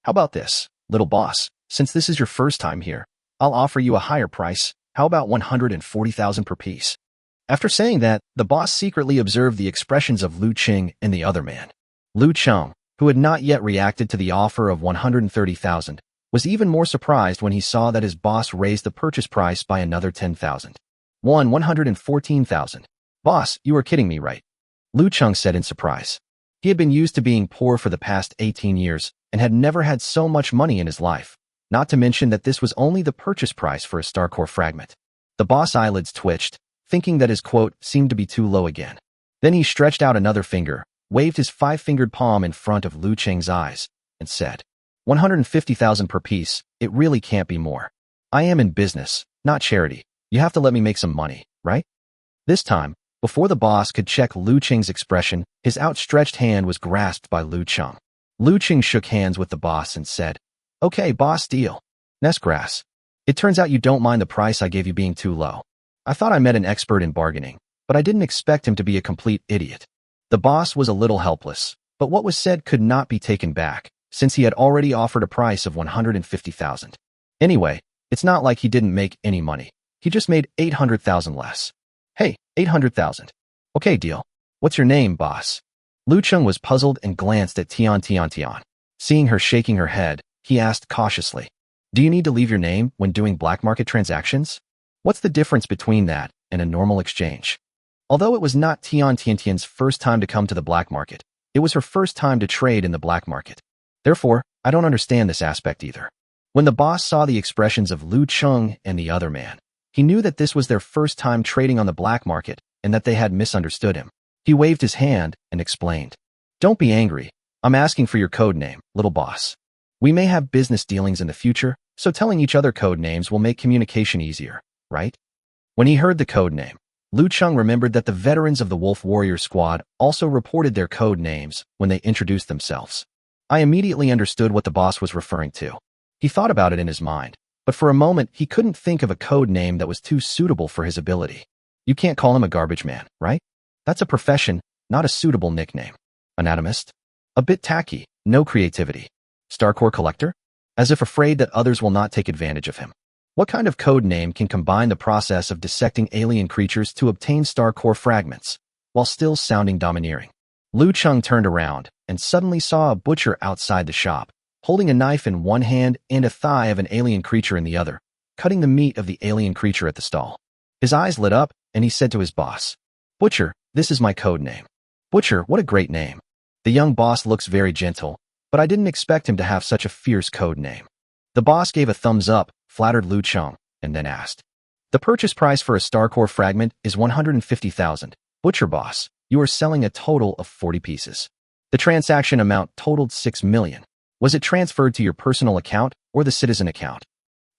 "How about this, little boss? Since this is your first time here, I'll offer you a higher price. How about 140,000 per piece?" After saying that, the boss secretly observed the expressions of Liu Cheng and the other man. Liu Cheng, who had not yet reacted to the offer of 130,000, was even more surprised when he saw that his boss raised the purchase price by another 10,000. 114,000. "Boss, you are kidding me, right?" Liu Cheng said in surprise. He had been used to being poor for the past 18 years and had never had so much money in his life, not to mention that this was only the purchase price for a star core fragment. The boss' eyelids twitched, thinking that his quote seemed to be too low again. Then he stretched out another finger, waved his 5-fingered palm in front of Liu Cheng's eyes, and said, 150,000 per piece. It really can't be more. I am in business, not charity. You have to let me make some money, right?" This time, before the boss could check Liu Cheng's expression, his outstretched hand was grasped by Liu Cheng. Liu Cheng shook hands with the boss and said, "Okay, boss, deal. Nessgrass. It turns out you don't mind the price I gave you being too low. I thought I met an expert in bargaining, but I didn't expect him to be a complete idiot." The boss was a little helpless, but what was said could not be taken back, since he had already offered a price of 150,000. Anyway, it's not like he didn't make any money. He just made 800,000 less. "Hey, 800,000. Okay, deal. What's your name, boss?" Liu Cheng was puzzled and glanced at Tian. Seeing her shaking her head, he asked cautiously. Do you need to leave your name when doing black market transactions? What's the difference between that and a normal exchange? Although it was not Tiantian's first time to come to the black market, it was her first time to trade in the black market. Therefore, I don't understand this aspect either. When the boss saw the expressions of Liu Cheng and the other man, he knew that this was their first time trading on the black market and that they had misunderstood him. He waved his hand and explained, Don't be angry. I'm asking for your code name, little boss. We may have business dealings in the future, so telling each other code names will make communication easier, right? When he heard the code name, Liu Cheng remembered that the veterans of the Wolf Warrior Squad also reported their code names when they introduced themselves. I immediately understood what the boss was referring to. He thought about it in his mind, but for a moment he couldn't think of a code name that was too suitable for his ability. You can't call him a garbage man, right? That's a profession, not a suitable nickname. Anatomist? A bit tacky, no creativity. Starcore collector? As if afraid that others will not take advantage of him. What kind of code name can combine the process of dissecting alien creatures to obtain star core fragments, while still sounding domineering? Liu Cheng turned around and suddenly saw a butcher outside the shop, holding a knife in one hand and a thigh of an alien creature in the other, cutting the meat of the alien creature at the stall. His eyes lit up, and he said to his boss, Butcher, this is my code name. Butcher, what a great name. The young boss looks very gentle, but I didn't expect him to have such a fierce code name. The boss gave a thumbs up, flattered Liu Cheng, and then asked, The purchase price for a star core fragment is 150,000. Butcher boss, you are selling a total of 40 pieces. The transaction amount totaled 6 million. Was it transferred to your personal account or the citizen account?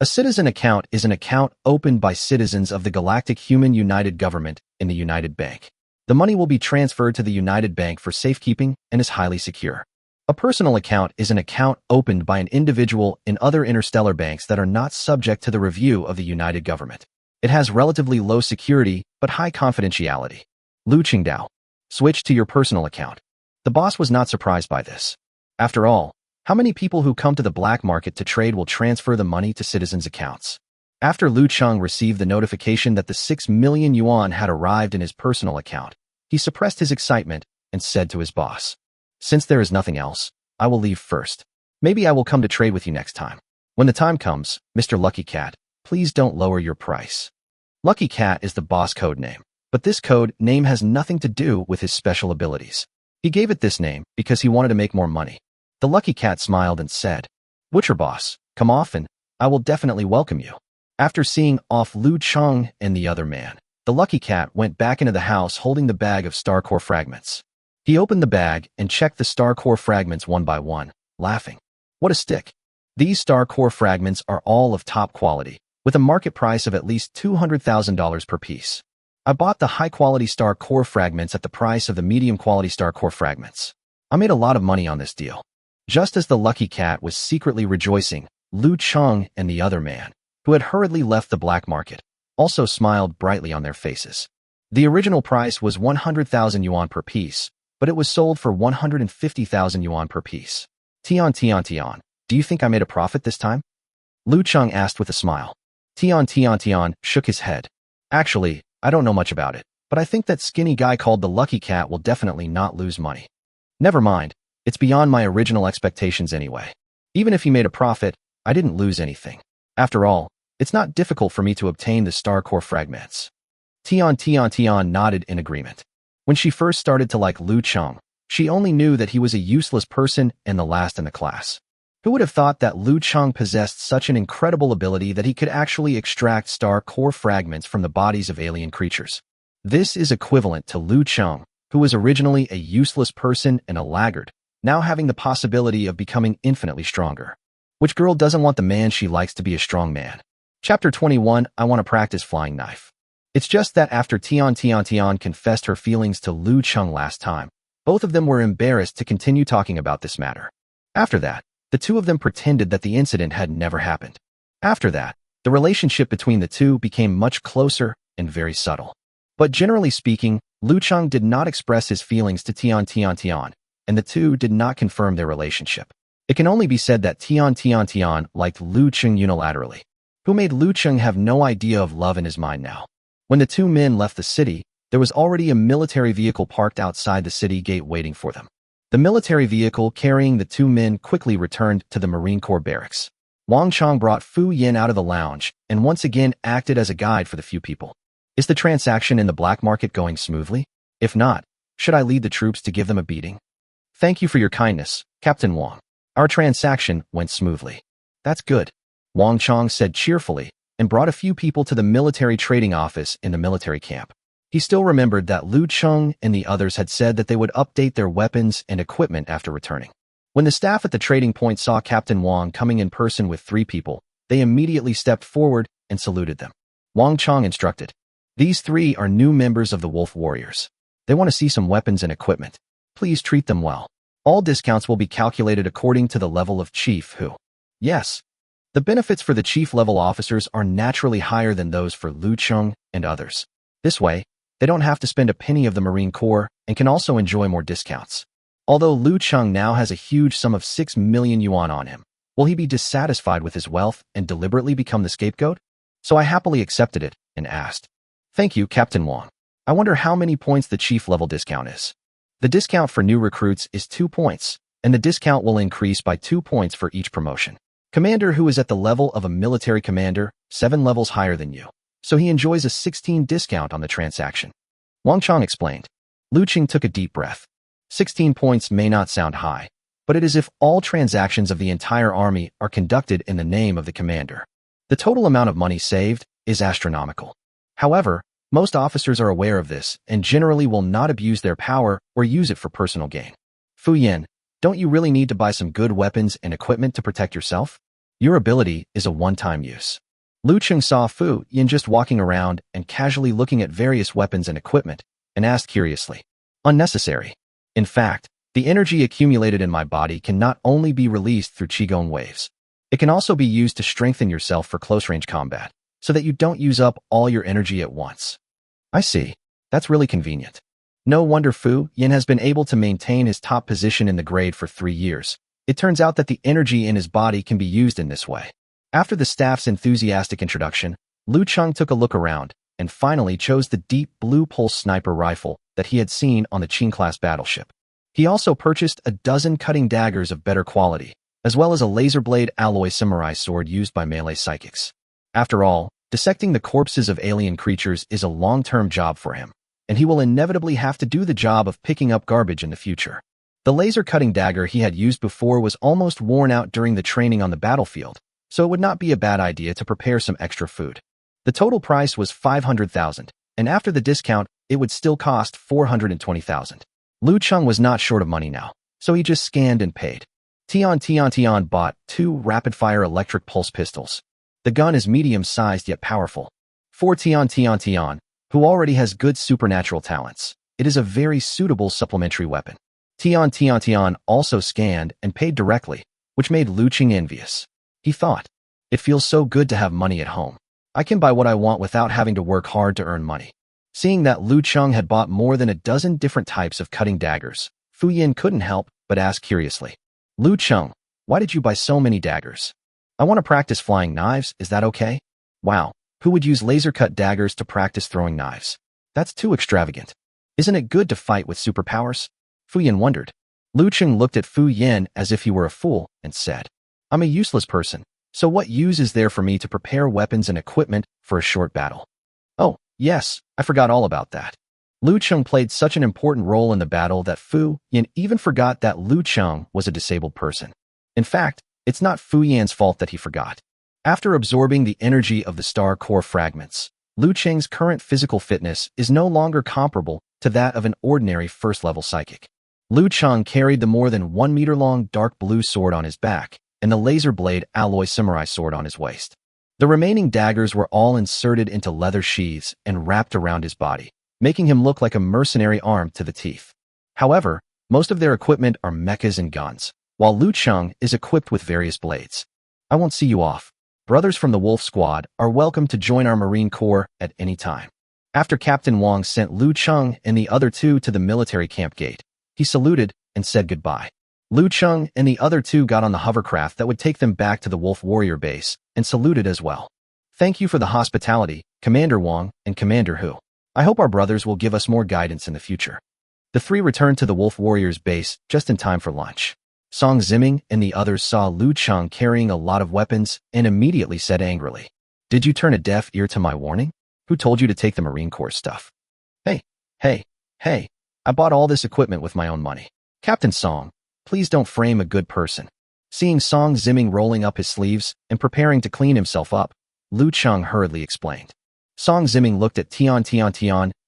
A citizen account is an account opened by citizens of the Galactic Human United Government in the United Bank. The money will be transferred to the United Bank for safekeeping and is highly secure. A personal account is an account opened by an individual in other interstellar banks that are not subject to the review of the United Government. It has relatively low security but high confidentiality. Liu Qingdao. Switch to your personal account. The boss was not surprised by this. After all, how many people who come to the black market to trade will transfer the money to citizens' accounts? After Liu Cheng received the notification that the 6 million yuan had arrived in his personal account, he suppressed his excitement and said to his boss, Since there is nothing else, I will leave first. Maybe I will come to trade with you next time. When the time comes, Mr. Lucky Cat, please don't lower your price. Lucky Cat is the boss code name, but this code name has nothing to do with his special abilities. He gave it this name because he wanted to make more money. The Lucky Cat smiled and said, Butcher boss, come often, I will definitely welcome you. After seeing off Liu Cheng and the other man, the Lucky Cat went back into the house holding the bag of star core fragments. He opened the bag and checked the star core fragments one by one, laughing. What a stick. These star core fragments are all of top quality, with a market price of at least $200,000 per piece. I bought the high-quality star core fragments at the price of the medium-quality star core fragments. I made a lot of money on this deal. Just as the Lucky Cat was secretly rejoicing, Liu Cheng and the other man, who had hurriedly left the black market, also smiled brightly on their faces. The original price was 100,000 yuan per piece, but it was sold for 150,000 yuan per piece. Tian, do you think I made a profit this time? Liu Cheng asked with a smile. Tian shook his head. Actually, I don't know much about it, but I think that skinny guy called the Lucky Cat will definitely not lose money. Never mind, it's beyond my original expectations anyway. Even if he made a profit, I didn't lose anything. After all, it's not difficult for me to obtain the star core fragments. Tian nodded in agreement. When she first started to like Liu Cheng, she only knew that he was a useless person and the last in the class. Who would have thought that Liu Cheng possessed such an incredible ability that he could actually extract star core fragments from the bodies of alien creatures? This is equivalent to Liu Cheng, who was originally a useless person and a laggard, now having the possibility of becoming infinitely stronger. Which girl doesn't want the man she likes to be a strong man? Chapter 21, I want to practice flying knife. It's just that after Tian confessed her feelings to Liu Cheng last time, both of them were embarrassed to continue talking about this matter. After that, the two of them pretended that the incident had never happened. After that, the relationship between the two became much closer and very subtle. But generally speaking, Liu Cheng did not express his feelings to Tian, and the two did not confirm their relationship. It can only be said that Tian liked Liu Cheng unilaterally, who made Liu Cheng have no idea of love in his mind now. When the two men left the city, there was already a military vehicle parked outside the city gate waiting for them. The military vehicle carrying the two men quickly returned to the Marine Corps barracks. Wang Chang brought Fu Yin out of the lounge and once again acted as a guide for the few people. Is the transaction in the black market going smoothly? If not, should I lead the troops to give them a beating? Thank you for your kindness, Captain Wang. Our transaction went smoothly. That's good, Wang Chang said cheerfully and brought a few people to the military trading office in the military camp. He still remembered that Liu Cheng and the others had said that they would update their weapons and equipment after returning. When the staff at the trading point saw Captain Wang coming in person with 3 people, they immediately stepped forward and saluted them. Wang Chang instructed, "These 3 are new members of the Wolf Warriors. They want to see some weapons and equipment. Please treat them well. All discounts will be calculated according to the level of chief who." Yes. The benefits for the chief-level officers are naturally higher than those for Liu Cheng and others. This way, they don't have to spend a penny of the Marine Corps and can also enjoy more discounts. Although Liu Cheng now has a huge sum of 6 million yuan on him, will he be dissatisfied with his wealth and deliberately become the scapegoat? So I happily accepted it and asked, "Thank you, Captain Wang. I wonder how many points the chief-level discount is." The discount for new recruits is 2 points, and the discount will increase by 2 points for each promotion. Commander who is at the level of a military commander, 7 levels higher than you, so he enjoys a 16 discount on the transaction. Wang Chang explained. Liu Cheng took a deep breath. 16 points may not sound high, but it is if all transactions of the entire army are conducted in the name of the commander. The total amount of money saved is astronomical. However, most officers are aware of this and generally will not abuse their power or use it for personal gain. Fu Yin, don't you really need to buy some good weapons and equipment to protect yourself? Your ability is a one-time use. Liu Cheng saw Fu Yin just walking around and casually looking at various weapons and equipment and asked curiously, "Unnecessary. In fact, the energy accumulated in my body can not only be released through Qigong waves, it can also be used to strengthen yourself for close-range combat, so that you don't use up all your energy at once." I see. That's really convenient. No wonder Fu Yin has been able to maintain his top position in the grade for 3 years. It turns out that the energy in his body can be used in this way. After the staff's enthusiastic introduction, Liu Cheng took a look around and finally chose the deep blue pulse sniper rifle that he had seen on the Qing-class battleship. He also purchased a dozen cutting daggers of better quality, as well as a laser blade alloy samurai sword used by melee psychics. After all, dissecting the corpses of alien creatures is a long-term job for him, and he will inevitably have to do the job of picking up garbage in the future. The laser cutting dagger he had used before was almost worn out during the training on the battlefield, so it would not be a bad idea to prepare some extra food. The total price was 500,000, and after the discount, it would still cost 420,000. Liu Cheng was not short of money now, so he just scanned and paid. Tian bought 2 rapid-fire electric pulse pistols. The gun is medium-sized yet powerful. For Tian, who already has good supernatural talents, it is a very suitable supplementary weapon. Tian also scanned and paid directly, which made Liu Cheng envious. He thought, "It feels so good to have money at home. I can buy what I want without having to work hard to earn money." Seeing that Liu Cheng had bought more than a dozen different types of cutting daggers, Fu Yin couldn't help but ask curiously, "Liu Cheng, why did you buy so many daggers?" "I want to practice flying knives, is that okay?" "Wow, who would use laser-cut daggers to practice throwing knives? That's too extravagant. Isn't it good to fight with superpowers?" Fu Yin wondered. Liu Cheng looked at Fu Yin as if he were a fool and said, "I'm a useless person, so what use is there for me to prepare weapons and equipment for a short battle?" "Oh, yes, I forgot all about that." Liu Cheng played such an important role in the battle that Fu Yin even forgot that Liu Cheng was a disabled person. In fact, it's not Fu Yin's fault that he forgot. After absorbing the energy of the star core fragments, Liu Cheng's current physical fitness is no longer comparable to that of an ordinary first-level psychic. Liu Cheng carried the more than 1 meter long dark blue sword on his back and the laser blade alloy samurai sword on his waist. The remaining daggers were all inserted into leather sheaths and wrapped around his body, making him look like a mercenary armed to the teeth. However, most of their equipment are mechas and guns, while Liu Cheng is equipped with various blades. "I won't see you off. Brothers from the Wolf Squad are welcome to join our Marine Corps at any time." After Captain Wang sent Liu Cheng and the other 2 to the military camp gate, he saluted and said goodbye. Liu Cheng and the other 2 got on the hovercraft that would take them back to the Wolf Warrior base and saluted as well. "Thank you for the hospitality, Commander Wang and Commander Hu. I hope our brothers will give us more guidance in the future." The three returned to the Wolf Warriors base just in time for lunch. Song Ziming and the others saw Liu Cheng carrying a lot of weapons and immediately said angrily, "Did you turn a deaf ear to my warning? Who told you to take the Marine Corps stuff?" Hey, I bought all this equipment with my own money. Captain Song, please don't frame a good person." Seeing Song Ziming rolling up his sleeves and preparing to clean himself up, Liu Cheng hurriedly explained. Song Ziming looked at Tian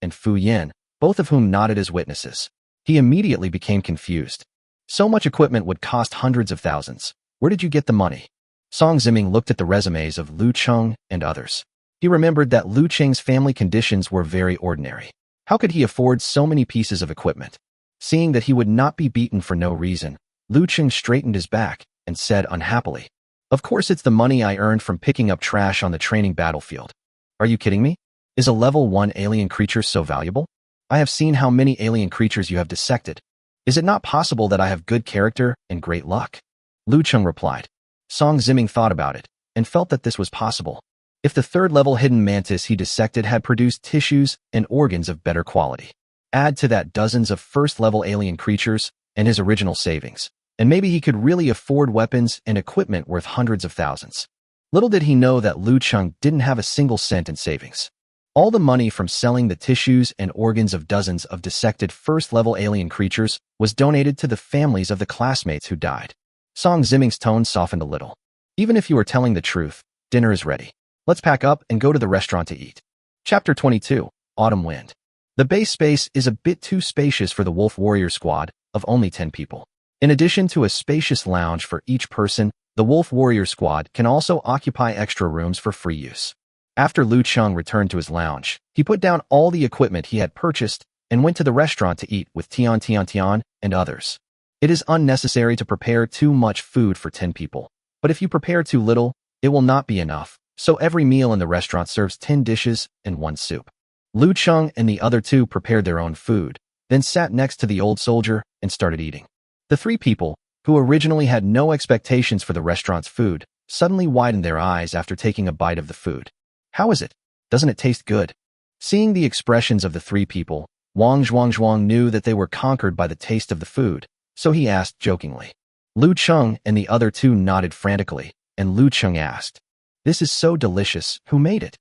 and Fu Yin, both of whom nodded as witnesses. He immediately became confused. So much equipment would cost hundreds of thousands. Where did you get the money? Song Ziming looked at the resumes of Liu Cheng and others. He remembered that Liu Cheng's family conditions were very ordinary. How could he afford so many pieces of equipment? Seeing that he would not be beaten for no reason, Liu Cheng straightened his back and said unhappily, "Of course it's the money I earned from picking up trash on the training battlefield. Are you kidding me? Is a level 1 alien creature so valuable? I have seen how many alien creatures you have dissected. Is it not possible that I have good character and great luck?" Liu Cheng replied. Song Ziming thought about it and felt that this was possible. If the third-level hidden mantis he dissected had produced tissues and organs of better quality, add to that dozens of first-level alien creatures and his original savings, and maybe he could really afford weapons and equipment worth hundreds of thousands. Little did he know that Liu Cheng didn't have a single cent in savings. All the money from selling the tissues and organs of dozens of dissected first-level alien creatures was donated to the families of the classmates who died. Song Ziming's tone softened a little. "Even if you are telling the truth, dinner is ready. Let's pack up and go to the restaurant to eat." Chapter 22, Autumn Wind. The base space is a bit too spacious for the Wolf Warrior squad of only 10 people. In addition to a spacious lounge for each person, the Wolf Warrior squad can also occupy extra rooms for free use. After Liu Cheng returned to his lounge, he put down all the equipment he had purchased and went to the restaurant to eat with Tian and others. It is unnecessary to prepare too much food for 10 people, but if you prepare too little, it will not be enough. So every meal in the restaurant serves 10 dishes and 1 soup. Liu Cheng and the other 2 prepared their own food, then sat next to the old soldier and started eating. The 3 people, who originally had no expectations for the restaurant's food, suddenly widened their eyes after taking a bite of the food. "How is it? Doesn't it taste good?" Seeing the expressions of the 3 people, Wang Zhuang knew that they were conquered by the taste of the food, so he asked jokingly. Liu Cheng and the other 2 nodded frantically, and Liu Cheng asked, "This is so delicious. Who made it?"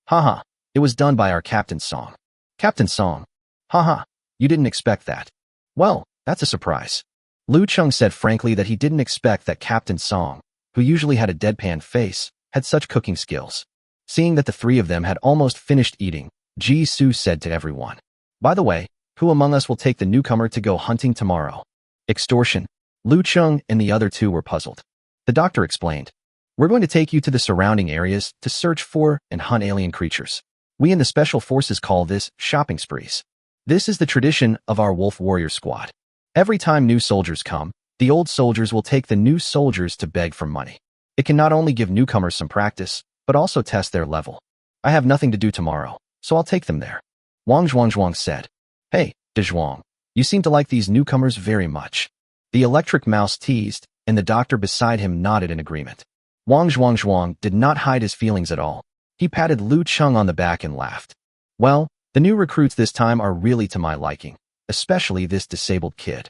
"Haha, it was done by our Captain Song." "Captain Song? Haha, you didn't expect that." "Well, that's a surprise." Liu Cheng said frankly that he didn't expect that Captain Song, who usually had a deadpan face, had such cooking skills. Seeing that the 3 of them had almost finished eating, Ji Su said to everyone, "By the way, who among us will take the newcomer to go hunting tomorrow?" "Extortion." Liu Cheng and the other 2 were puzzled. The doctor explained, "We're going to take you to the surrounding areas to search for and hunt alien creatures. We in the Special Forces call this shopping sprees. This is the tradition of our Wolf Warrior squad. Every time new soldiers come, the old soldiers will take the new soldiers to beg for money. It can not only give newcomers some practice, but also test their level. I have nothing to do tomorrow, so I'll take them there." Wang Zhuang said, "Hey, De Zhuang, you seem to like these newcomers very much." The electric mouse teased, and the doctor beside him nodded in agreement. Wang Zhuang did not hide his feelings at all. He patted Liu Cheng on the back and laughed. "Well, the new recruits this time are really to my liking, especially this disabled kid.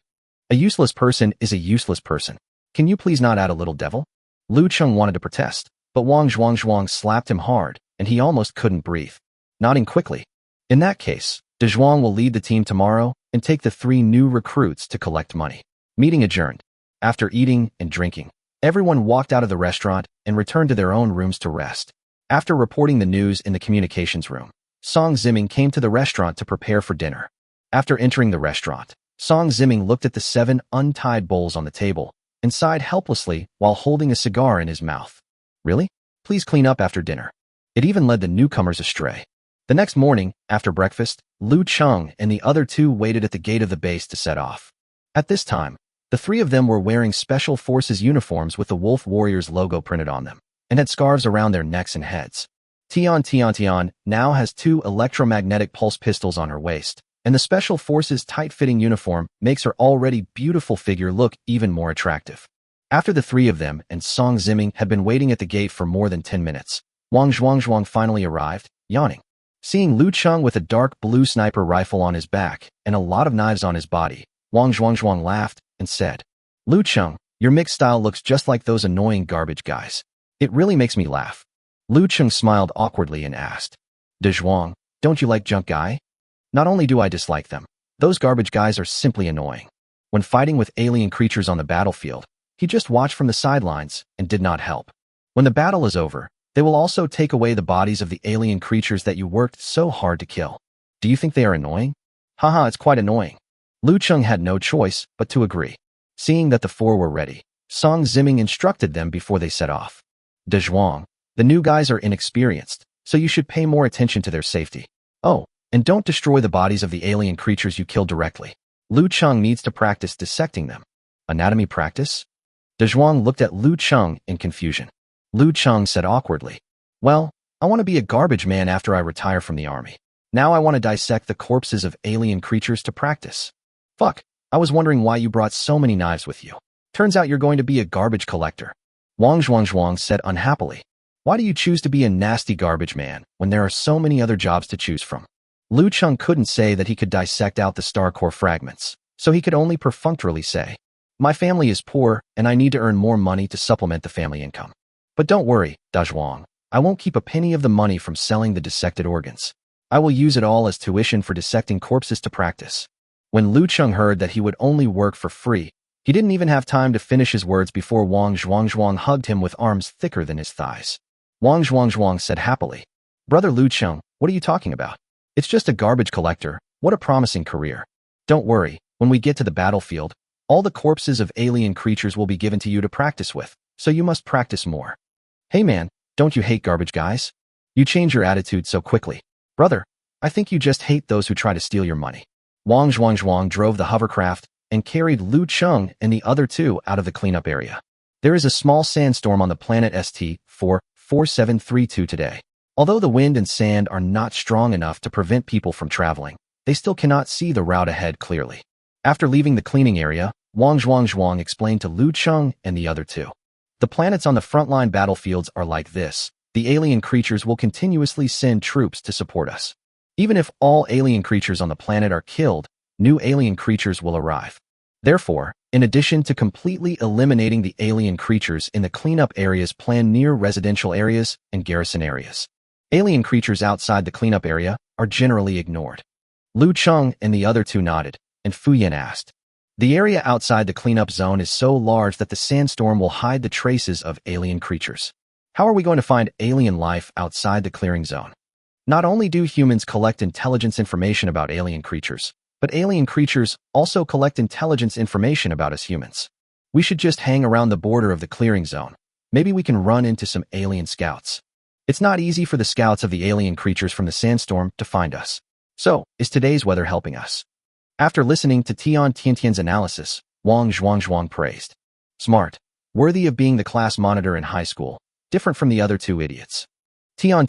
A useless person is a useless person. Can you please not add a little devil?" Liu Cheng wanted to protest, but Wang Zhuang slapped him hard, and he almost couldn't breathe. Nodding quickly, "In that case, De Zhuang will lead the team tomorrow and take the 3 new recruits to collect money." Meeting adjourned. After eating and drinking, everyone walked out of the restaurant and returned to their own rooms to rest. After reporting the news in the communications room, Song Ziming came to the restaurant to prepare for dinner. After entering the restaurant, Song Ziming looked at the 7 untied bowls on the table and sighed helplessly while holding a cigar in his mouth. "Really? Please clean up after dinner." It even led the newcomers astray. The next morning, after breakfast, Liu Cheng and the other 2 waited at the gate of the base to set off. At this time, the 3 of them were wearing Special Forces uniforms with the Wolf Warriors logo printed on them, and had scarves around their necks and heads. Tian now has 2 electromagnetic pulse pistols on her waist, and the Special Forces tight-fitting uniform makes her already beautiful figure look even more attractive. After the 3 of them and Song Ziming had been waiting at the gate for more than 10 minutes, Wang Zhuang finally arrived, yawning. Seeing Liu Cheng with a dark blue sniper rifle on his back and a lot of knives on his body, Wang Zhuangzhuang laughed and said, Liu Cheng, your mixed style looks just like those annoying garbage guys. It really makes me laugh. Liu Cheng smiled awkwardly and asked, De Zhuang, don't you like junk guy? Not only do I dislike them, those garbage guys are simply annoying. When fighting with alien creatures on the battlefield, he just watched from the sidelines and did not help. When the battle is over, they will also take away the bodies of the alien creatures that you worked so hard to kill. Do you think they are annoying? Haha, it's quite annoying. Liu Cheng had no choice but to agree. Seeing that the four were ready, Song Ziming instructed them before they set off. De Zhuang, the new guys are inexperienced, so you should pay more attention to their safety. Oh, and don't destroy the bodies of the alien creatures you killed directly. Liu Cheng needs to practice dissecting them. Anatomy practice? De Zhuang looked at Liu Cheng in confusion. Liu Cheng said awkwardly, well, I want to be a garbage man after I retire from the army. Now I want to dissect the corpses of alien creatures to practice. Fuck, I was wondering why you brought so many knives with you. Turns out you're going to be a garbage collector. Wang Zhuangzhuang said unhappily. Why do you choose to be a nasty garbage man when there are so many other jobs to choose from? Liu Cheng couldn't say that he could dissect out the star core fragments, so he could only perfunctorily say, my family is poor and I need to earn more money to supplement the family income. But don't worry, De Zhuang, I won't keep a penny of the money from selling the dissected organs. I will use it all as tuition for dissecting corpses to practice. When Liu Cheng heard that he would only work for free, he didn't even have time to finish his words before Wang Zhuangzhuang hugged him with arms thicker than his thighs. Wang Zhuangzhuang said happily, Brother Liu Cheng, what are you talking about? It's just a garbage collector. What a promising career. Don't worry, when we get to the battlefield, all the corpses of alien creatures will be given to you to practice with, so you must practice more. Hey man, don't you hate garbage guys? You change your attitude so quickly. Brother, I think you just hate those who try to steal your money. Wang Zhuangzhuang drove the hovercraft and carried Liu Cheng and the other two out of the cleanup area. There is a small sandstorm on the planet ST-44732 today. Although the wind and sand are not strong enough to prevent people from traveling, they still cannot see the route ahead clearly. After leaving the cleaning area, Wang Zhuangzhuang explained to Liu Cheng and the other two. The planets on the frontline battlefields are like this. The alien creatures will continuously send troops to support us. Even if all alien creatures on the planet are killed, new alien creatures will arrive. Therefore, in addition to completely eliminating the alien creatures in the cleanup areas planned near residential areas and garrison areas, alien creatures outside the cleanup area are generally ignored. Liu Cheng and the other two nodded, and Fu Yan asked, the area outside the cleanup zone is so large that the sandstorm will hide the traces of alien creatures. How are we going to find alien life outside the clearing zone? Not only do humans collect intelligence information about alien creatures, but alien creatures also collect intelligence information about us humans. We should just hang around the border of the clearing zone. Maybe we can run into some alien scouts. It's not easy for the scouts of the alien creatures from the sandstorm to find us. So, is today's weather helping us? After listening to Tian Tiantian's analysis, Wang Zhuangzhuang praised. Smart. Worthy of being the class monitor in high school. Different from the other two idiots. Tian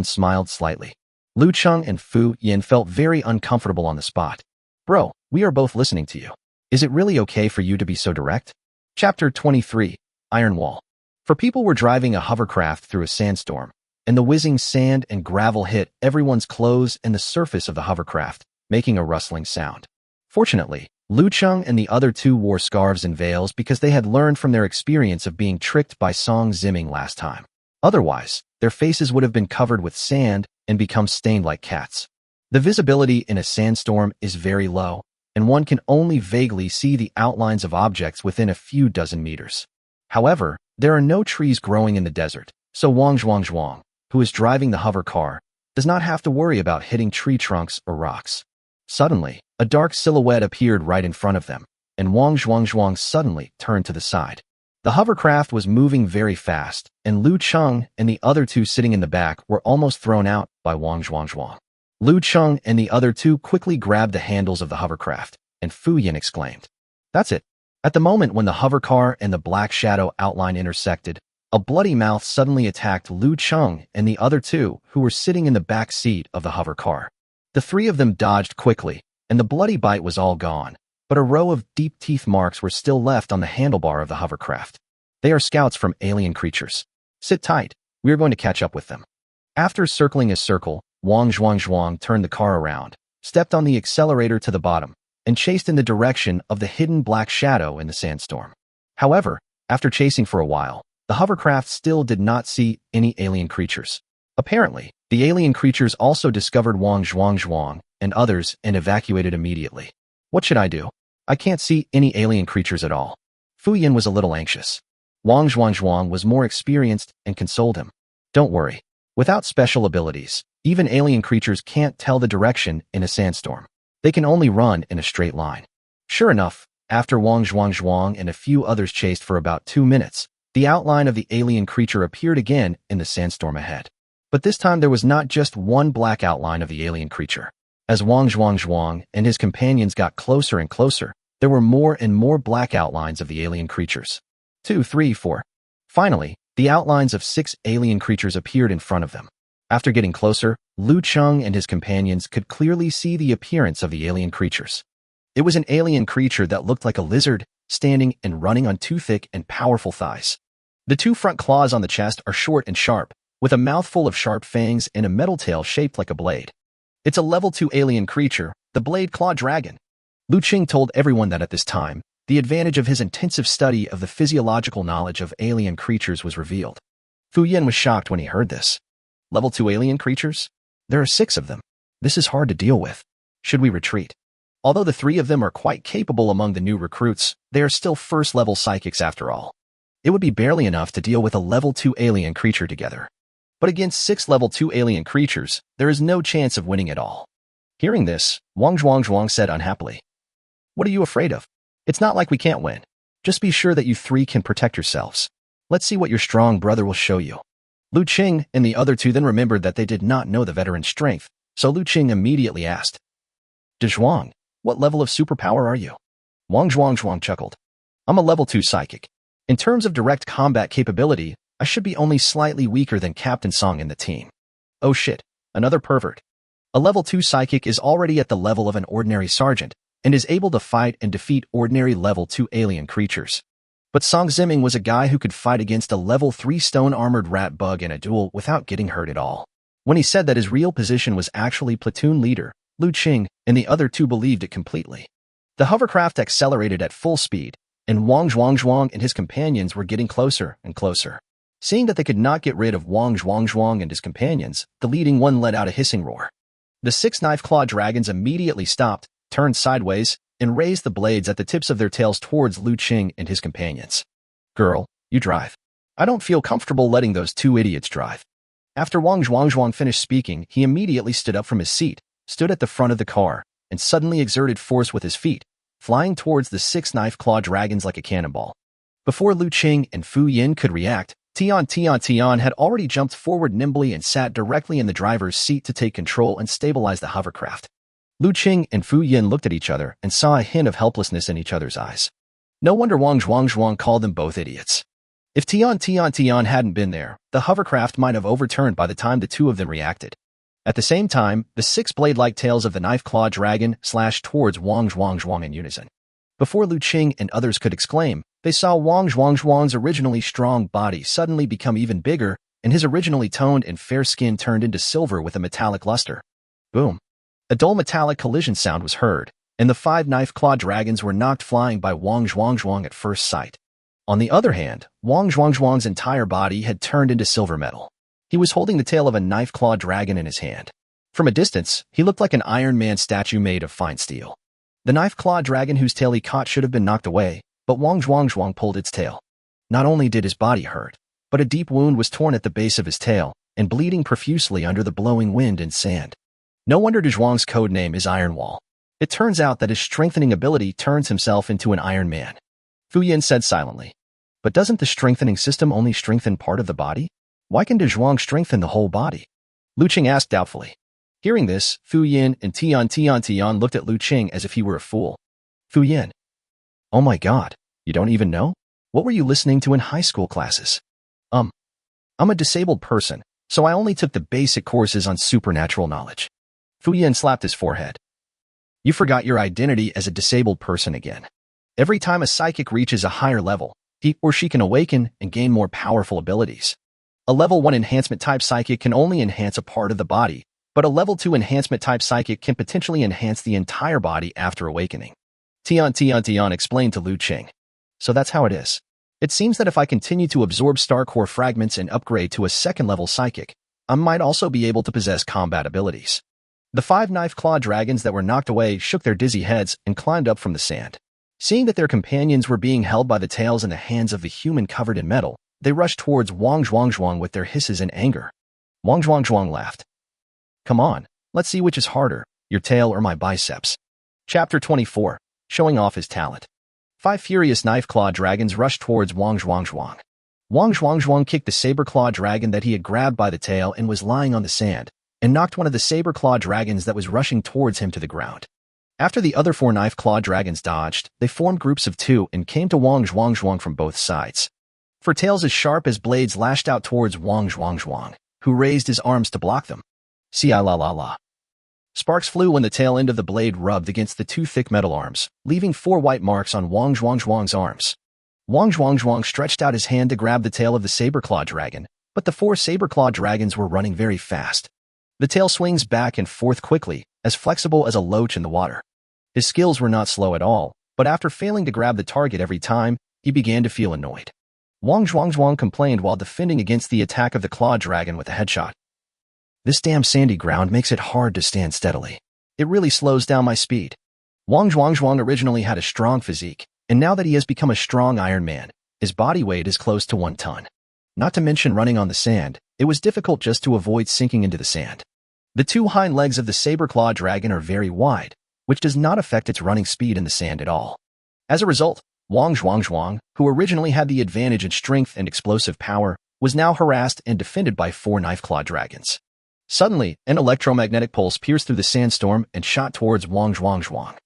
smiled slightly. Liu Cheng and Fu Yan felt very uncomfortable on the spot. Bro, we are both listening to you. Is it really okay for you to be so direct? Chapter 23, Iron Wall. For people were driving a hovercraft through a sandstorm, and the whizzing sand and gravel hit everyone's clothes and the surface of the hovercraft, making a rustling sound. Fortunately, Liu Cheng and the other two wore scarves and veils because they had learned from their experience of being tricked by Song Ziming last time. Otherwise, their faces would have been covered with sand and become stained like cats. The visibility in a sandstorm is very low, and one can only vaguely see the outlines of objects within a few dozen meters. However, there are no trees growing in the desert, so Wang Zhuangzhuang, who is driving the hover car, does not have to worry about hitting tree trunks or rocks. Suddenly, a dark silhouette appeared right in front of them, and Wang Zhuangzhuang suddenly turned to the side. The hovercraft was moving very fast, and Liu Cheng and the other two sitting in the back were almost thrown out by Wang Zhuangzhuang. Liu Cheng and the other two quickly grabbed the handles of the hovercraft, and Fu Yan exclaimed, "That's it." At the moment when the hovercar and the black shadow outline intersected, a bloody mouth suddenly attacked Liu Cheng and the other two who were sitting in the back seat of the hovercar. The three of them dodged quickly, and the bloody bite was all gone, but a row of deep teeth marks were still left on the handlebar of the hovercraft. They are scouts from alien creatures. Sit tight, we are going to catch up with them. After circling a circle, Wang Zhuang turned the car around, stepped on the accelerator to the bottom, and chased in the direction of the hidden black shadow in the sandstorm. However, after chasing for a while, the hovercraft still did not see any alien creatures. Apparently, the alien creatures also discovered Wang Zhuang and others and evacuated immediately. What should I do? I can't see any alien creatures at all. Fu Yin was a little anxious. Wang Zhuang was more experienced and consoled him. Don't worry. Without special abilities, even alien creatures can't tell the direction in a sandstorm. They can only run in a straight line. Sure enough, after Wang Zhuang and a few others chased for about 2 minutes, the outline of the alien creature appeared again in the sandstorm ahead. But this time there was not just one black outline of the alien creature. As Wang Zhuang and his companions got closer and closer, there were more and more black outlines of the alien creatures. 2, 3, 4. Finally, the outlines of 6 alien creatures appeared in front of them. After getting closer, Liu Cheng and his companions could clearly see the appearance of the alien creatures. It was an alien creature that looked like a lizard, standing and running on 2 thick and powerful thighs. The 2 front claws on the chest are short and sharp, with a mouthful of sharp fangs and a metal tail shaped like a blade. It's a level 2 alien creature, the Blade Claw Dragon. Liu Cheng told everyone that at this time, the advantage of his intensive study of the physiological knowledge of alien creatures was revealed. Fu Yin was shocked when he heard this. Level 2 alien creatures? There are 6 of them. This is hard to deal with. Should we retreat? Although the 3 of them are quite capable among the new recruits, they are still first-level psychics after all. It would be barely enough to deal with a level 2 alien creature together. But against 6 level 2 alien creatures, there is no chance of winning at all. Hearing this, Wang Zhuang said unhappily, "What are you afraid of? It's not like we can't win. Just be sure that you 3 can protect yourselves. Let's see what your strong brother will show you." Liu Cheng and the other 2 then remembered that they did not know the veteran's strength, so Liu Cheng immediately asked, "Zhuang, what level of superpower are you?" Wang Zhuang chuckled. "I'm a level 2 psychic. In terms of direct combat capability, I should be only slightly weaker than Captain Song in the team." Oh shit, another pervert. A level 2 psychic is already at the level of an ordinary sergeant, and is able to fight and defeat ordinary level 2 alien creatures. But Song Ziming was a guy who could fight against a level 3 stone-armored rat bug in a duel without getting hurt at all. When he said that his real position was actually platoon leader, Liu Cheng and the other 2 believed it completely. The hovercraft accelerated at full speed, and Wang Zhuang and his companions were getting closer and closer. Seeing that they could not get rid of Wang Zhuang and his companions, the leading one let out a hissing roar. The 6 knife-claw dragons immediately stopped, turned sideways, and raised the blades at the tips of their tails towards Liu Cheng and his companions. "Girl, you drive. I don't feel comfortable letting those 2 idiots drive." After Wang Zhuang finished speaking, he immediately stood up from his seat, stood at the front of the car, and suddenly exerted force with his feet, flying towards the 6 knife-claw dragons like a cannonball. Before Liu Cheng and Fu Yin could react, Tian had already jumped forward nimbly and sat directly in the driver's seat to take control and stabilize the hovercraft. Liu Cheng and Fu Yin looked at each other and saw a hint of helplessness in each other's eyes. No wonder Wang Zhuang called them both idiots. If Tian hadn't been there, the hovercraft might have overturned by the time the 2 of them reacted. At the same time, the 6 blade-like tails of the knife-claw dragon slashed towards Wang Zhuang in unison. Before Liu Cheng and others could exclaim, they saw Wang Zhuang's originally strong body suddenly become even bigger, and his originally toned and fair skin turned into silver with a metallic luster. Boom. A dull metallic collision sound was heard, and the 5 knife-claw dragons were knocked flying by Wang Zhuang at first sight. On the other hand, Wang Zhuang's entire body had turned into silver metal. He was holding the tail of a knife-claw dragon in his hand. From a distance, he looked like an Iron Man statue made of fine steel. The knife-claw dragon whose tail he caught should have been knocked away, but Wang Zhuang pulled its tail. Not only did his body hurt, but a deep wound was torn at the base of his tail, and bleeding profusely under the blowing wind and sand. No wonder Zhuang's code name is Iron Wall. It turns out that his strengthening ability turns himself into an Iron Man. Fu Yin said silently. But doesn't the strengthening system only strengthen part of the body? Why can Zhuang strengthen the whole body? Liu Cheng asked doubtfully. Hearing this, Fu Yin and Tian looked at Liu Cheng as if he were a fool. Fu Yin. Oh my god, you don't even know? What were you listening to in high school classes? I'm a disabled person, so I only took the basic courses on supernatural knowledge. Fu Yin slapped his forehead. You forgot your identity as a disabled person again. Every time a psychic reaches a higher level, he or she can awaken and gain more powerful abilities. A level 1 enhancement type psychic can only enhance a part of the body, but a level 2 enhancement type psychic can potentially enhance the entire body after awakening. Tian explained to Liu Cheng. So that's how it is. It seems that if I continue to absorb star core fragments and upgrade to a second-level psychic, I might also be able to possess combat abilities. The 5 knife-claw dragons that were knocked away shook their dizzy heads and climbed up from the sand. Seeing that their companions were being held by the tails and the hands of the human covered in metal, they rushed towards Wang Zhuang with their hisses and anger. Wang Zhuang laughed. Come on, let's see which is harder, your tail or my biceps. Chapter 24, showing off his talent. 5 furious knife-claw dragons rushed towards Wang Zhuang. Wang Zhuang kicked the saber-claw dragon that he had grabbed by the tail and was lying on the sand, and knocked one of the saber-claw dragons that was rushing towards him to the ground. After the other 4 knife-claw dragons dodged, they formed groups of 2 and came to Wang Zhuang from both sides. For tails as sharp as blades lashed out towards Wang Zhuang, who raised his arms to block them. Si-la-la-la. Sparks flew when the tail end of the blade rubbed against the 2 thick metal arms, leaving 4 white marks on Wang Zhuang's arms. Wang Zhuang stretched out his hand to grab the tail of the saber-claw dragon, but the 4 saber-claw dragons were running very fast. The tail swings back and forth quickly, as flexible as a loach in the water. His skills were not slow at all, but after failing to grab the target every time, he began to feel annoyed. Wang Zhuang complained while defending against the attack of the claw dragon with a headshot. This damn sandy ground makes it hard to stand steadily. It really slows down my speed. Wang Zhuang originally had a strong physique, and now that he has become a strong Iron Man, his body weight is close to 1 ton. Not to mention running on the sand, it was difficult just to avoid sinking into the sand. The 2 hind legs of the saber-claw dragon are very wide, which does not affect its running speed in the sand at all. As a result, Wang Zhuang, who originally had the advantage in strength and explosive power, was now harassed and defended by 4 knife-claw dragons. Suddenly, an electromagnetic pulse pierced through the sandstorm and shot towards Wang Zhuang.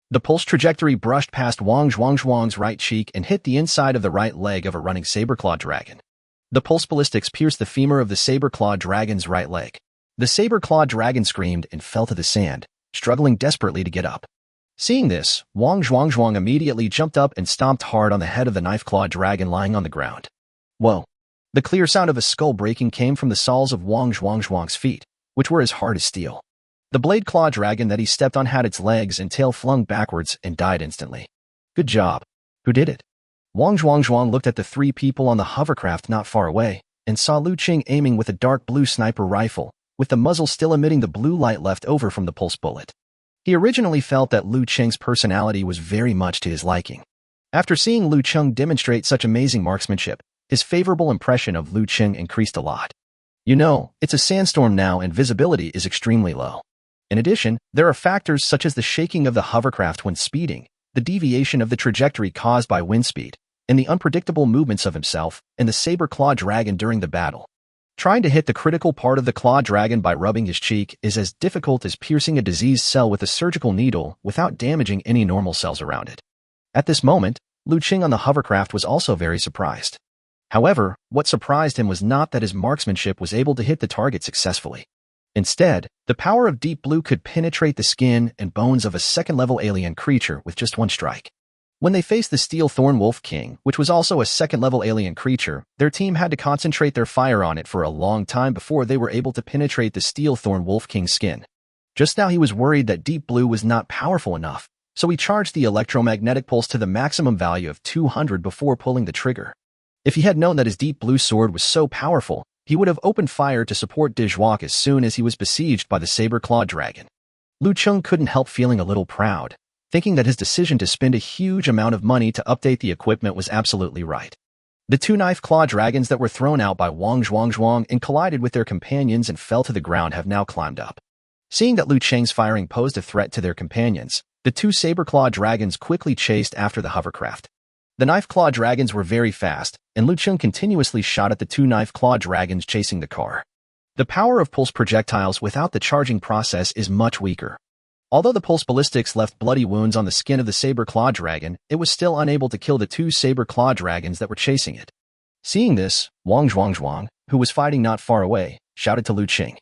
The pulse trajectory brushed past Wang Zhuang's right cheek and hit the inside of the right leg of a running saber-claw dragon. The pulse ballistics pierced the femur of the saber-claw dragon's right leg. The saber-claw dragon screamed and fell to the sand, struggling desperately to get up. Seeing this, Wang Zhuang immediately jumped up and stomped hard on the head of the knife-claw dragon lying on the ground. Whoa! The clear sound of a skull breaking came from the soles of Wang Zhuang's feet, which were as hard as steel. The blade claw dragon that he stepped on had its legs and tail flung backwards and died instantly. Good job. Who did it? Wang Zhuang looked at the 3 people on the hovercraft not far away and saw Liu Cheng aiming with a dark blue sniper rifle, with the muzzle still emitting the blue light left over from the pulse bullet. He originally felt that Liu Cheng's personality was very much to his liking. After seeing Liu Cheng demonstrate such amazing marksmanship, his favorable impression of Liu Cheng increased a lot. You know, it's a sandstorm now and visibility is extremely low. In addition, there are factors such as the shaking of the hovercraft when speeding, the deviation of the trajectory caused by wind speed, and the unpredictable movements of himself and the saber-claw dragon during the battle. Trying to hit the critical part of the claw dragon by rubbing his cheek is as difficult as piercing a diseased cell with a surgical needle without damaging any normal cells around it. At this moment, Liu Cheng on the hovercraft was also very surprised. However, what surprised him was not that his marksmanship was able to hit the target successfully. Instead, the power of Deep Blue could penetrate the skin and bones of a second-level alien creature with just 1 strike. When they faced the Steel Thorn Wolf King, which was also a second-level alien creature, their team had to concentrate their fire on it for a long time before they were able to penetrate the Steel Thorn Wolf King's skin. Just now he was worried that Deep Blue was not powerful enough, so he charged the electromagnetic pulse to the maximum value of 200 before pulling the trigger. If he had known that his Deep Blue sword was so powerful, he would have opened fire to support Dijwak as soon as he was besieged by the saber-claw dragon. Liu Cheng couldn't help feeling a little proud, thinking that his decision to spend a huge amount of money to update the equipment was absolutely right. The 2 knife-claw dragons that were thrown out by Wang Zhuang and collided with their companions and fell to the ground have now climbed up. Seeing that Liu Cheng's firing posed a threat to their companions, the 2 saber-claw dragons quickly chased after the hovercraft. The knife-claw dragons were very fast, and Liu Cheng continuously shot at the 2 knife-claw dragons chasing the car. The power of pulse projectiles without the charging process is much weaker. Although the pulse ballistics left bloody wounds on the skin of the saber-claw dragon, it was still unable to kill the 2 saber-claw dragons that were chasing it. Seeing this, Wang Zhuang, who was fighting not far away, shouted to Liu Cheng.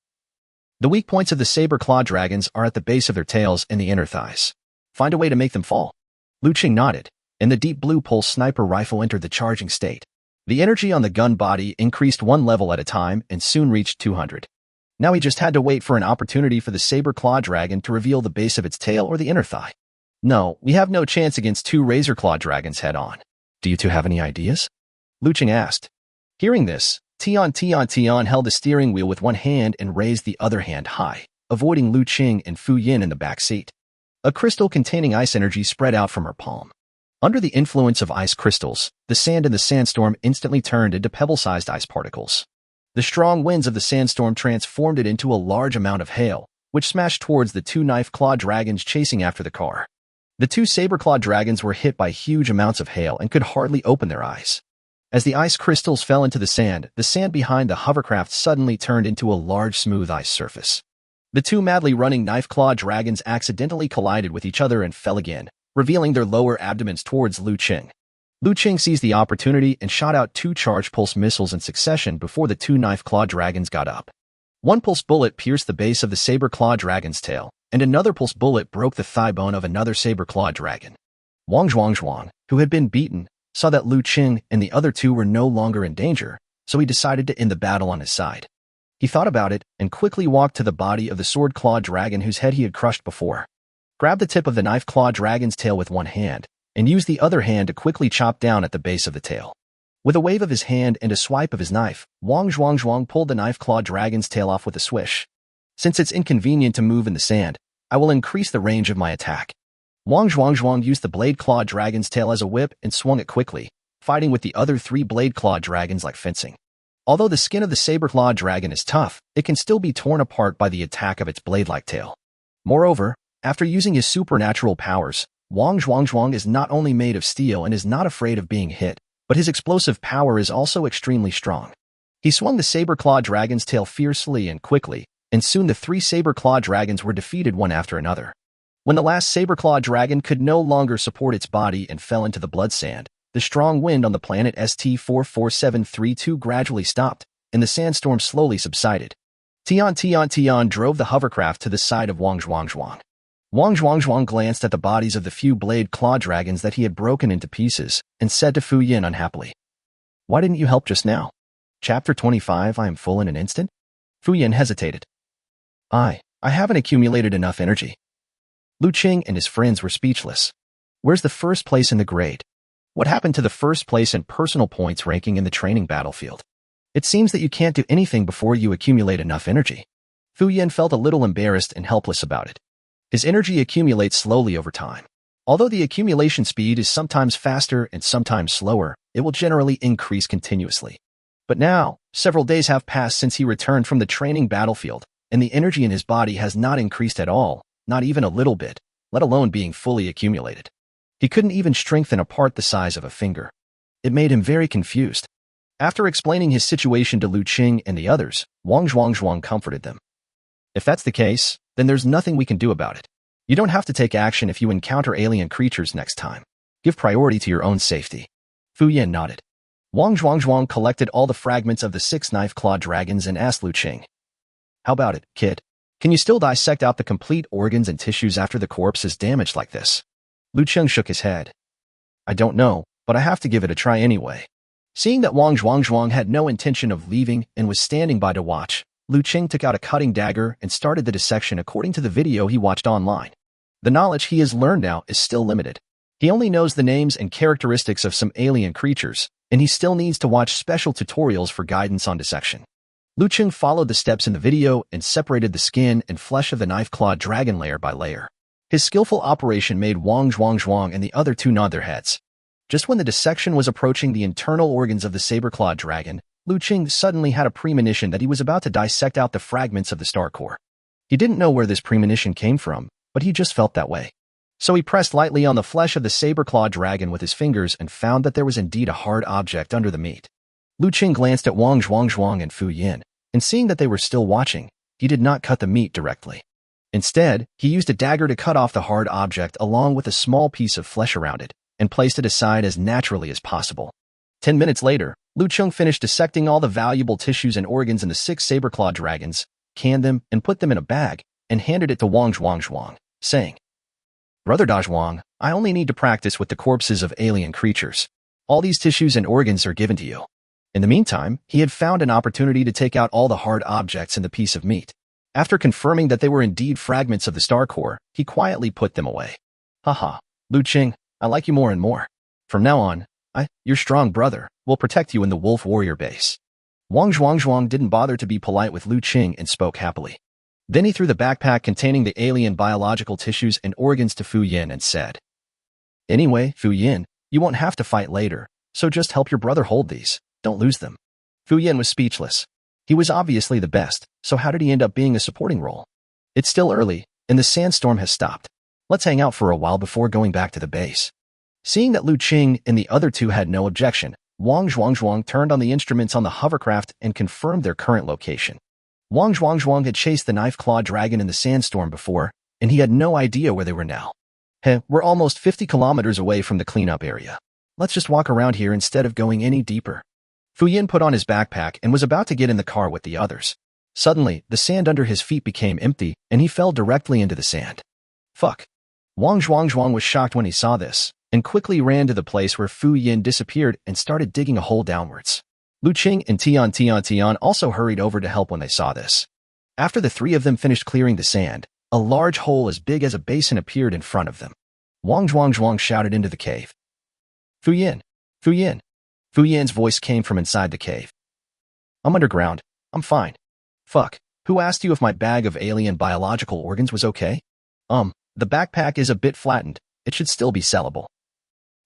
The weak points of the saber-claw dragons are at the base of their tails and the inner thighs. Find a way to make them fall. Liu Cheng nodded, and the Deep Blue pulse sniper rifle entered the charging state. The energy on the gun body increased 1 level at a time and soon reached 200. Now he just had to wait for an opportunity for the saber-claw dragon to reveal the base of its tail or the inner thigh. No, we have no chance against two razor-claw dragons head-on. Do you two have any ideas? Liu Cheng asked. Hearing this, Tian held the steering wheel with one hand and raised the other hand high, avoiding Liu Cheng and Fu Yin in the back seat. A crystal containing ice energy spread out from her palm. Under the influence of ice crystals, the sand in the sandstorm instantly turned into pebble-sized ice particles. The strong winds of the sandstorm transformed it into a large amount of hail, which smashed towards the two knife-claw dragons chasing after the car. The two saber-claw dragons were hit by huge amounts of hail and could hardly open their eyes. As the ice crystals fell into the sand behind the hovercraft suddenly turned into a large smooth ice surface. The two madly running knife-claw dragons accidentally collided with each other and fell again, revealing their lower abdomens towards Liu Cheng. Liu Cheng seized the opportunity and shot out two charged pulse missiles in succession before the two knife-claw dragons got up. One pulse bullet pierced the base of the saber-claw dragon's tail, and another pulse bullet broke the thigh bone of another saber-claw dragon. Wang Zhuang, who had been beaten, saw that Liu Cheng and the other two were no longer in danger, so he decided to end the battle on his side. He thought about it and quickly walked to the body of the sword-claw dragon whose head he had crushed before. Grabbed the tip of the knife-claw dragon's tail with one hand, and used the other hand to quickly chop down at the base of the tail. With a wave of his hand and a swipe of his knife, Wang Zhuang pulled the knife-claw dragon's tail off with a swish. Since it's inconvenient to move in the sand, I will increase the range of my attack. Wang Zhuang used the blade-claw dragon's tail as a whip and swung it quickly, fighting with the other three blade-claw dragons like fencing. Although the skin of the saber-claw dragon is tough, it can still be torn apart by the attack of its blade-like tail. Moreover, after using his supernatural powers, Wang Zhuang is not only made of steel and is not afraid of being hit, but his explosive power is also extremely strong. He swung the saber-claw dragon's tail fiercely and quickly, and soon the three saber-claw dragons were defeated one after another. When the last saber-claw dragon could no longer support its body and fell into the blood sand, the strong wind on the planet ST44732 gradually stopped, and the sandstorm slowly subsided. Tian drove the hovercraft to the side of Wang Zhuang. Wang Zhuang glanced at the bodies of the few blade-claw dragons that he had broken into pieces, and said to Fu Yin unhappily, "Why didn't you help just now? Chapter 25, I am full in an instant?" Fu Yin hesitated. I haven't accumulated enough energy." Liu Cheng and his friends were speechless. Where's the first place in the grade? What happened to the first place and personal points ranking in the training battlefield? It seems that you can't do anything before you accumulate enough energy. Fu Yin felt a little embarrassed and helpless about it. His energy accumulates slowly over time. Although the accumulation speed is sometimes faster and sometimes slower, it will generally increase continuously. But now, several days have passed since he returned from the training battlefield, and the energy in his body has not increased at all, not even a little bit, let alone being fully accumulated. He couldn't even strengthen a part the size of a finger. It made him very confused. After explaining his situation to Liu Cheng and the others, Wang Zhuang comforted them. If that's the case, then there's nothing we can do about it. You don't have to take action if you encounter alien creatures next time. Give priority to your own safety. Fu Yin nodded. Wang Zhuang collected all the fragments of the 6 knife-claw dragons and asked Liu Cheng, "How about it, kid? Can you still dissect out the complete organs and tissues after the corpse is damaged like this?" Liu Cheng shook his head. "I don't know, but I have to give it a try anyway." Seeing that Wang Zhuang had no intention of leaving and was standing by to watch, Liu Cheng took out a cutting dagger and started the dissection according to the video he watched online. The knowledge he has learned now is still limited. He only knows the names and characteristics of some alien creatures, and he still needs to watch special tutorials for guidance on dissection. Liu Cheng followed the steps in the video and separated the skin and flesh of the knife-clawed dragon layer by layer. His skillful operation made Wang Zhuang and the other two nod their heads. Just when the dissection was approaching the internal organs of the saber-clawed dragon, Liu Cheng suddenly had a premonition that he was about to dissect out the fragments of the star core. He didn't know where this premonition came from, but he just felt that way. So he pressed lightly on the flesh of the saber-clawed dragon with his fingers and found that there was indeed a hard object under the meat. Liu Cheng glanced at Wang Zhuang and Fu Yin, and seeing that they were still watching, he did not cut the meat directly. Instead, he used a dagger to cut off the hard object along with a small piece of flesh around it, and placed it aside as naturally as possible. 10 minutes later, Liu Cheng finished dissecting all the valuable tissues and organs in the 6 saber-clawed dragons, canned them, and put them in a bag, and handed it to Wang Zhuang, saying, "Brother Dazhuang, I only need to practice with the corpses of alien creatures. All these tissues and organs are given to you." In the meantime, he had found an opportunity to take out all the hard objects in the piece of meat. After confirming that they were indeed fragments of the star core, he quietly put them away. Haha, Liu Cheng, I like you more and more. From now on, your strong brother, will protect you in the wolf warrior base. Wang Zhuang didn't bother to be polite with Liu Cheng and spoke happily. Then he threw the backpack containing the alien biological tissues and organs to Fu Yin and said, Anyway, Fu Yin, you won't have to fight later, so just help your brother hold these. Don't lose them. Fu Yin was speechless. He was obviously the best, so how did he end up being a supporting role? It's still early, and the sandstorm has stopped. Let's hang out for a while before going back to the base. Seeing that Liu Cheng and the other two had no objection, Wang Zhuang turned on the instruments on the hovercraft and confirmed their current location. Wang Zhuang had chased the knife-clawed dragon in the sandstorm before, and he had no idea where they were now. We're almost 50 kilometers away from the cleanup area. Let's just walk around here instead of going any deeper. Fu Yin put on his backpack and was about to get in the car with the others. Suddenly, the sand under his feet became empty, and he fell directly into the sand. Fuck. Wang Zhuang was shocked when he saw this, and quickly ran to the place where Fu Yin disappeared and started digging a hole downwards. Liu Cheng and Tian also hurried over to help when they saw this. After the three of them finished clearing the sand, a large hole as big as a basin appeared in front of them. Wang Zhuang shouted into the cave. Fu Yin! Fu Yin! Fu Yin's voice came from inside the cave. I'm underground. I'm fine. Fuck. Who asked you if my bag of alien biological organs was okay? The backpack is a bit flattened. It should still be sellable.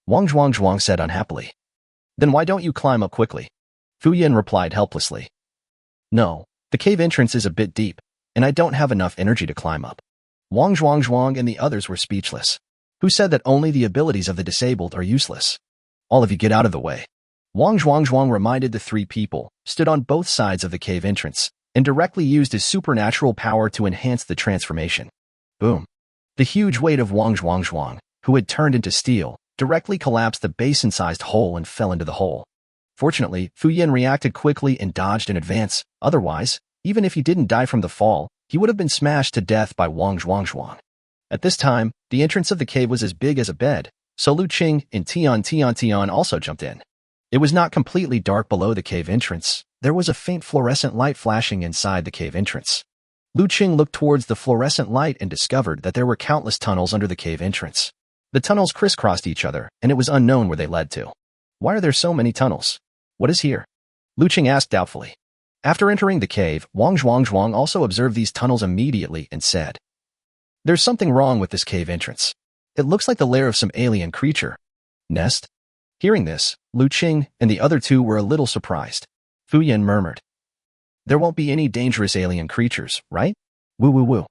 Wang Zhuang said unhappily. Then why don't you climb up quickly? Fu Yin replied helplessly. No, the cave entrance is a bit deep, and I don't have enough energy to climb up. Wang Zhuang and the others were speechless. Who said that only the abilities of the disabled are useless? All of you get out of the way. Wang Zhuang reminded the three people, stood on both sides of the cave entrance, and directly used his supernatural power to enhance the transformation. Boom. The huge weight of Wang Zhuang, who had turned into steel, directly collapsed the basin-sized hole and fell into the hole. Fortunately, Fu Yin reacted quickly and dodged in advance. Otherwise, even if he didn't die from the fall, he would have been smashed to death by Wang Zhuang. At this time, the entrance of the cave was as big as a bed, so Liu Cheng and Tian also jumped in. It was not completely dark below the cave entrance. There was a faint fluorescent light flashing inside the cave entrance. Liu Cheng looked towards the fluorescent light and discovered that there were countless tunnels under the cave entrance. The tunnels crisscrossed each other, and it was unknown where they led to. Why are there so many tunnels? What is here? Liu Cheng asked doubtfully. After entering the cave, Wang Zhuang also observed these tunnels immediately and said, There's something wrong with this cave entrance. It looks like the lair of some alien creature. Nest? Hearing this, Liu Cheng and the other two were a little surprised. Fu Yin murmured, There won't be any dangerous alien creatures, right? Woo.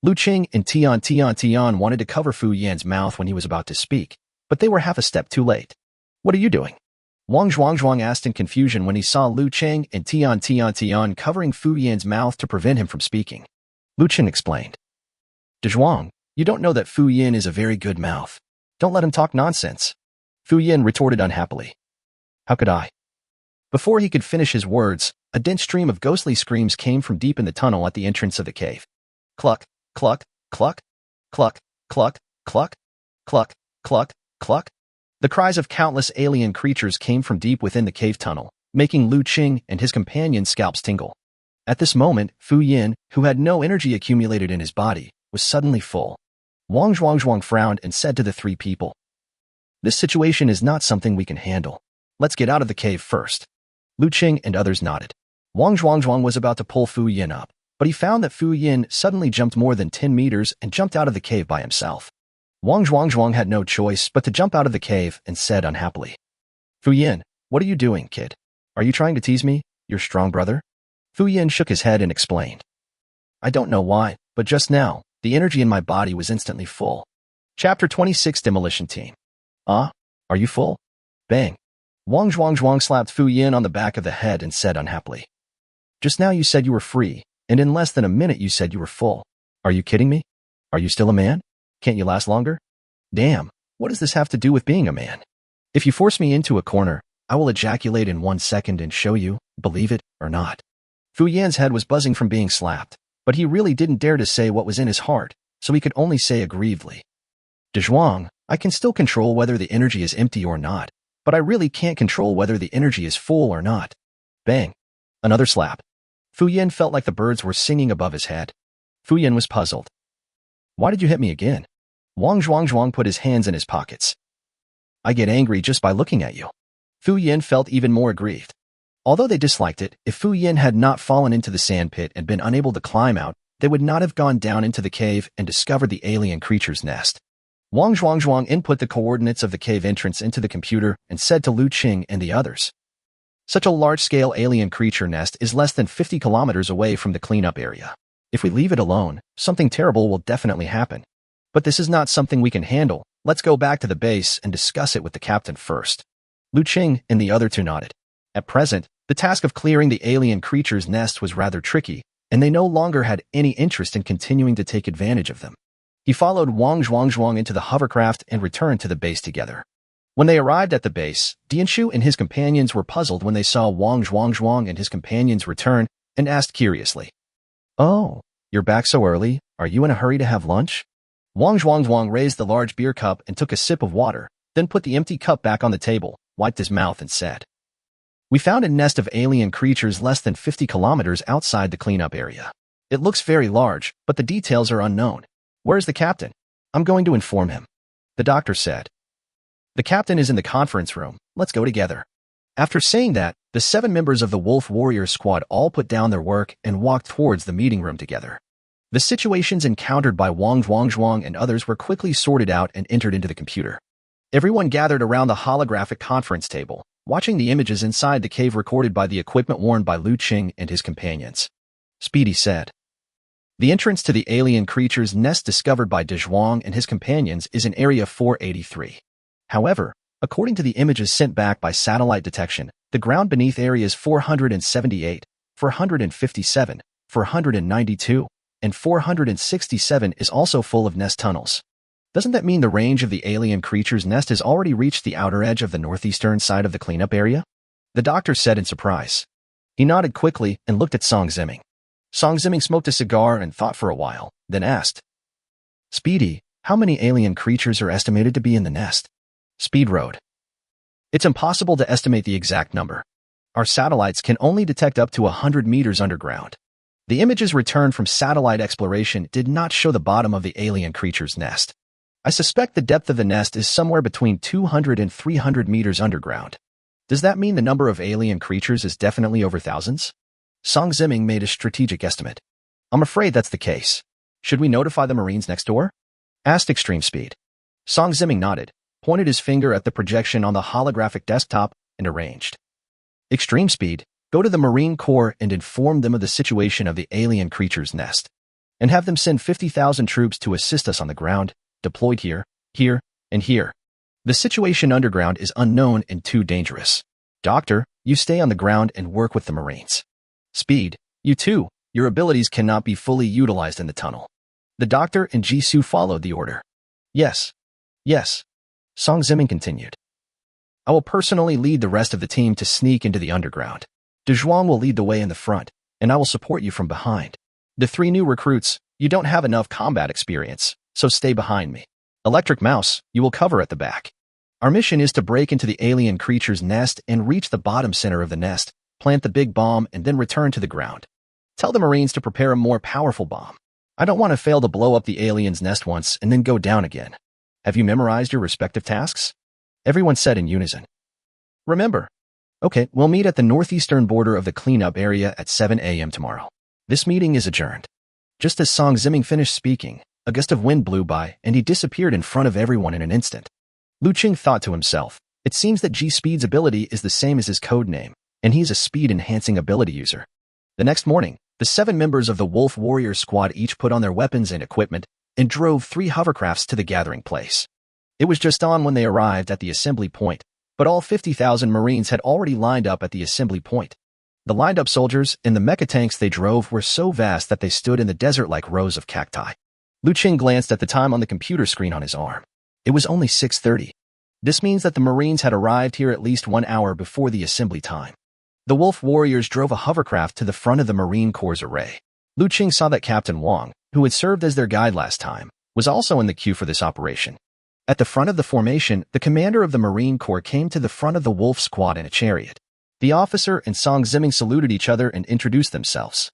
Liu Cheng and Tian wanted to cover Fu Yin's mouth when he was about to speak, but they were half a step too late. What are you doing? Wang Zhuang asked in confusion when he saw Liu Cheng and Tian covering Fu Yin's mouth to prevent him from speaking. Liu Cheng explained, Zhuang, you don't know that Fu Yin is a very good mouth. Don't let him talk nonsense. Fu Yin retorted unhappily. How could I? Before he could finish his words, a dense stream of ghostly screams came from deep in the tunnel at the entrance of the cave. Cluck, cluck, cluck, cluck, cluck, cluck, cluck, cluck, cluck. The cries of countless alien creatures came from deep within the cave tunnel, making Liu Cheng and his companion's scalps tingle. At this moment, Fu Yin, who had no energy accumulated in his body, was suddenly full. Wang Zhuang frowned and said to the three people, This situation is not something we can handle. Let's get out of the cave first. Liu Cheng and others nodded. Wang Zhuang was about to pull Fu Yin up, but he found that Fu Yin suddenly jumped more than 10 meters and jumped out of the cave by himself. Wang Zhuang had no choice but to jump out of the cave and said unhappily, Fu Yin, what are you doing, kid? Are you trying to tease me, your strong brother? Fu Yin shook his head and explained, I don't know why, but just now, the energy in my body was instantly full. Chapter 26 Demolition Team. Are you full? Bang. Wang Zhuang slapped Fu Yin on the back of the head and said unhappily, Just now you said you were free, and in less than a minute you said you were full. Are you kidding me? Are you still a man? Can't you last longer? Damn, what does this have to do with being a man? If you force me into a corner, I will ejaculate in 1 second and show you, believe it or not. Fu Yan's head was buzzing from being slapped, but he really didn't dare to say what was in his heart, so he could only say aggrievedly, Zhuang, I can still control whether the energy is empty or not, but but I really can't control whether the energy is full or not. Bang. Another slap. Fu Yin felt like the birds were singing above his head. Fu Yin was puzzled. Why did you hit me again? Wang Zhuang put his hands in his pockets. I get angry just by looking at you. Fu Yin felt even more aggrieved. Although they disliked it, if Fu Yin had not fallen into the sand pit and been unable to climb out, they would not have gone down into the cave and discovered the alien creature's nest. Wang Zhuang input the coordinates of the cave entrance into the computer and said to Liu Cheng and the others. Such a large-scale alien creature nest is less than 50 kilometers away from the cleanup area. If we leave it alone, something terrible will definitely happen. But this is not something we can handle. Let's go back to the base and discuss it with the captain first. Liu Cheng and the other two nodded. At present, the task of clearing the alien creature's nest was rather tricky, and they no longer had any interest in continuing to take advantage of them. He followed Wang Zhuang into the hovercraft and returned to the base together. When they arrived at the base, Dianshu and his companions were puzzled when they saw Wang Zhuang and his companions return and asked curiously, "Oh, you're back so early? Are you in a hurry to have lunch?" Wang Zhuang raised the large beer cup and took a sip of water, then put the empty cup back on the table, wiped his mouth and said, "We found a nest of alien creatures less than 50 kilometers outside the cleanup area. It looks very large, but the details are unknown. Where's the captain? I'm going to inform him." The doctor said. "The captain is in the conference room. Let's go together." After saying that, the 7 members of the Wolf Warrior squad all put down their work and walked towards the meeting room together. The situations encountered by Wang Zhuang and others were quickly sorted out and entered into the computer. Everyone gathered around the holographic conference table, watching the images inside the cave recorded by the equipment worn by Liu Cheng and his companions. Speedy said, "The entrance to the alien creature's nest discovered by De Zhuang and his companions is in Area 483. However, according to the images sent back by satellite detection, the ground beneath areas 478, 457, 492, and 467 is also full of nest tunnels. Doesn't that mean the range of the alien creature's nest has already reached the outer edge of the northeastern side of the cleanup area?" The doctor said in surprise. He nodded quickly and looked at Song Ziming. Song Ziming smoked a cigar and thought for a while, then asked, "Speedy, how many alien creatures are estimated to be in the nest?" Speed wrote, "It's impossible to estimate the exact number. Our satellites can only detect up to 100 meters underground. The images returned from satellite exploration did not show the bottom of the alien creature's nest. I suspect the depth of the nest is somewhere between 200 and 300 meters underground. Does that mean the number of alien creatures is definitely over thousands?" Song Ziming made a strategic estimate. "I'm afraid that's the case. Should we notify the Marines next door?" asked Extreme Speed. Song Ziming nodded, pointed his finger at the projection on the holographic desktop, and arranged. "Extreme Speed, go to the Marine Corps and inform them of the situation of the alien creature's nest. And have them send 50,000 troops to assist us on the ground, deployed here, here, and here. The situation underground is unknown and too dangerous. Doctor, you stay on the ground and work with the Marines. Speed, you too, your abilities cannot be fully utilized in the tunnel." The doctor and Jisoo followed the order. Yes. Song Ziming continued. "I will personally lead the rest of the team to sneak into the underground. De Zhuang will lead the way in the front, and I will support you from behind. The 3 new recruits, you don't have enough combat experience, so stay behind me. Electric Mouse, you will cover at the back. Our mission is to break into the alien creature's nest and reach the bottom center of the nest, plant the big bomb, and then return to the ground. Tell the Marines to prepare a more powerful bomb. I don't want to fail to blow up the alien's nest once and then go down again. Have you memorized your respective tasks?" Everyone said in unison. "Remember. Okay, we'll meet at the northeastern border of the cleanup area at 7 a.m. tomorrow. This meeting is adjourned." Just as Song Ziming finished speaking, a gust of wind blew by and he disappeared in front of everyone in an instant. Liu Cheng thought to himself, it seems that G-Speed's ability is the same as his code name, and he's a speed-enhancing ability user. The next morning, the 7 members of the Wolf Warrior squad each put on their weapons and equipment and drove 3 hovercrafts to the gathering place. It was just dawn when they arrived at the assembly point, but all 50,000 Marines had already lined up at the assembly point. The lined-up soldiers and the mecha tanks they drove were so vast that they stood in the desert like rows of cacti. Liu Cheng glanced at the time on the computer screen on his arm. It was only 6:30. This means that the Marines had arrived here at least 1 hour before the assembly time. The Wolf Warriors drove a hovercraft to the front of the Marine Corps array. Liu Cheng saw that Captain Wang, who had served as their guide last time, was also in the queue for this operation. At the front of the formation, the commander of the Marine Corps came to the front of the Wolf Squad in a chariot. The officer and Song Ziming saluted each other and introduced themselves.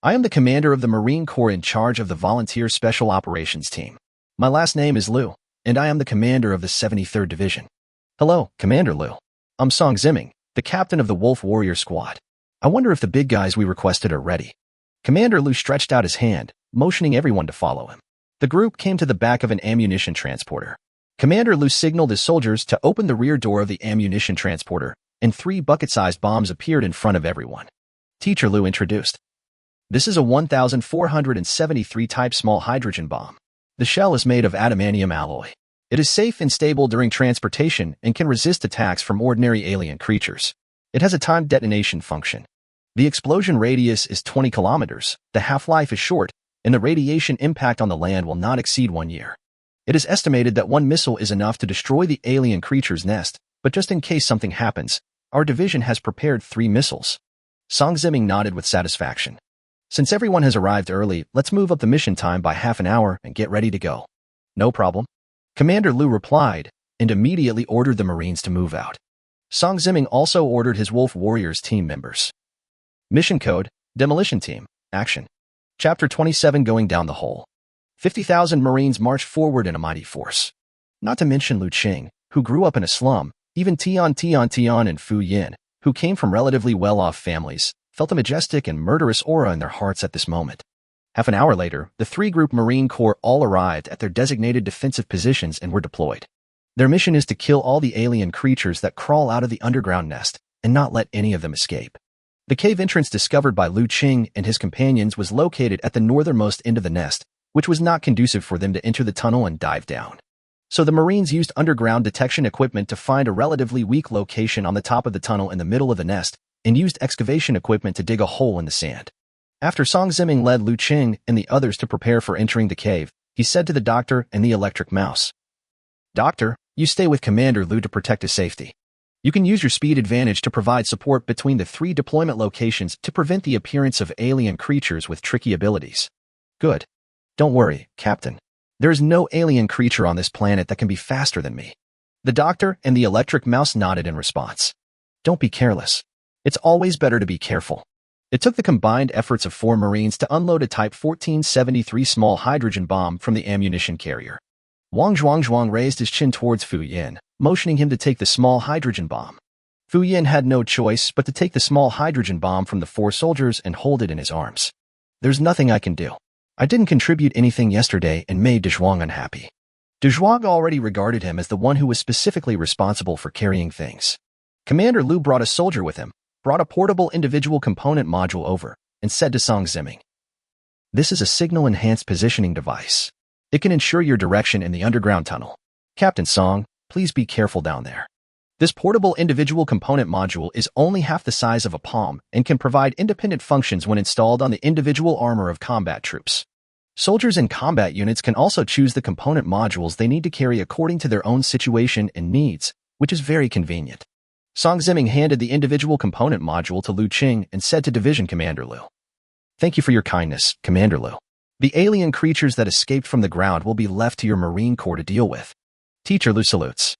I am the commander of the Marine Corps in charge of the Volunteer Special Operations Team. My last name is Liu, and I am the commander of the 73rd Division. Hello, Commander Liu. I'm Song Ziming, the captain of the Wolf Warrior Squad. I wonder if the big guys we requested are ready. Commander Liu stretched out his hand, motioning everyone to follow him. The group came to the back of an ammunition transporter. Commander Liu signaled his soldiers to open the rear door of the ammunition transporter, and 3 bucket-sized bombs appeared in front of everyone. Teacher Liu introduced. This is a 1473 type small hydrogen bomb. The shell is made of adamantium alloy. It is safe and stable during transportation and can resist attacks from ordinary alien creatures. It has a timed detonation function. The explosion radius is 20 kilometers, the half-life is short, and the radiation impact on the land will not exceed 1 year. It is estimated that 1 missile is enough to destroy the alien creature's nest, but just in case something happens, our division has prepared 3 missiles. Song Ziming nodded with satisfaction. Since everyone has arrived early, let's move up the mission time by half an hour and get ready to go. No problem. Commander Liu replied, and immediately ordered the Marines to move out. Song Ziming also ordered his Wolf Warriors team members. Mission code, Demolition Team, action. Chapter 27 Going Down the Hole. 50,000 Marines marched forward in a mighty force. Not to mention Liu Cheng, who grew up in a slum, even Tian and Fu Yin, who came from relatively well-off families, felt a majestic and murderous aura in their hearts at this moment. Half an hour later, the 3-group Marine Corps all arrived at their designated defensive positions and were deployed. Their mission is to kill all the alien creatures that crawl out of the underground nest and not let any of them escape. The cave entrance discovered by Liu Cheng and his companions was located at the northernmost end of the nest, which was not conducive for them to enter the tunnel and dive down. So the Marines used underground detection equipment to find a relatively weak location on the top of the tunnel in the middle of the nest, and used excavation equipment to dig a hole in the sand. After Song Ziming led Liu Cheng and the others to prepare for entering the cave, he said to the doctor and the electric mouse, Doctor, you stay with Commander Liu to protect his safety. You can use your speed advantage to provide support between the 3 deployment locations to prevent the appearance of alien creatures with tricky abilities. Good. Don't worry, Captain. There is no alien creature on this planet that can be faster than me. The doctor and the electric mouse nodded in response. Don't be careless. It's always better to be careful. It took the combined efforts of 4 Marines to unload a Type 1473 small hydrogen bomb from the ammunition carrier. Wang Zhuang raised his chin towards Fu Yin, motioning him to take the small hydrogen bomb. Fu Yin had no choice but to take the small hydrogen bomb from the 4 soldiers and hold it in his arms. There's nothing I can do. I didn't contribute anything yesterday and made De Zhuang unhappy. De Zhuang already regarded him as the one who was specifically responsible for carrying things. Commander Liu brought a soldier with him, brought a portable individual component module over, and said to Song Ziming, This is a signal-enhanced positioning device. It can ensure your direction in the underground tunnel. Captain Song, please be careful down there. This portable individual component module is only half the size of a palm and can provide independent functions when installed on the individual armor of combat troops. Soldiers in combat units can also choose the component modules they need to carry according to their own situation and needs, which is very convenient. Song Ziming handed the individual component module to Liu Cheng and said to Division Commander Liu, Thank you for your kindness, Commander Liu. The alien creatures that escaped from the ground will be left to your Marine Corps to deal with. Teacher Liu salutes.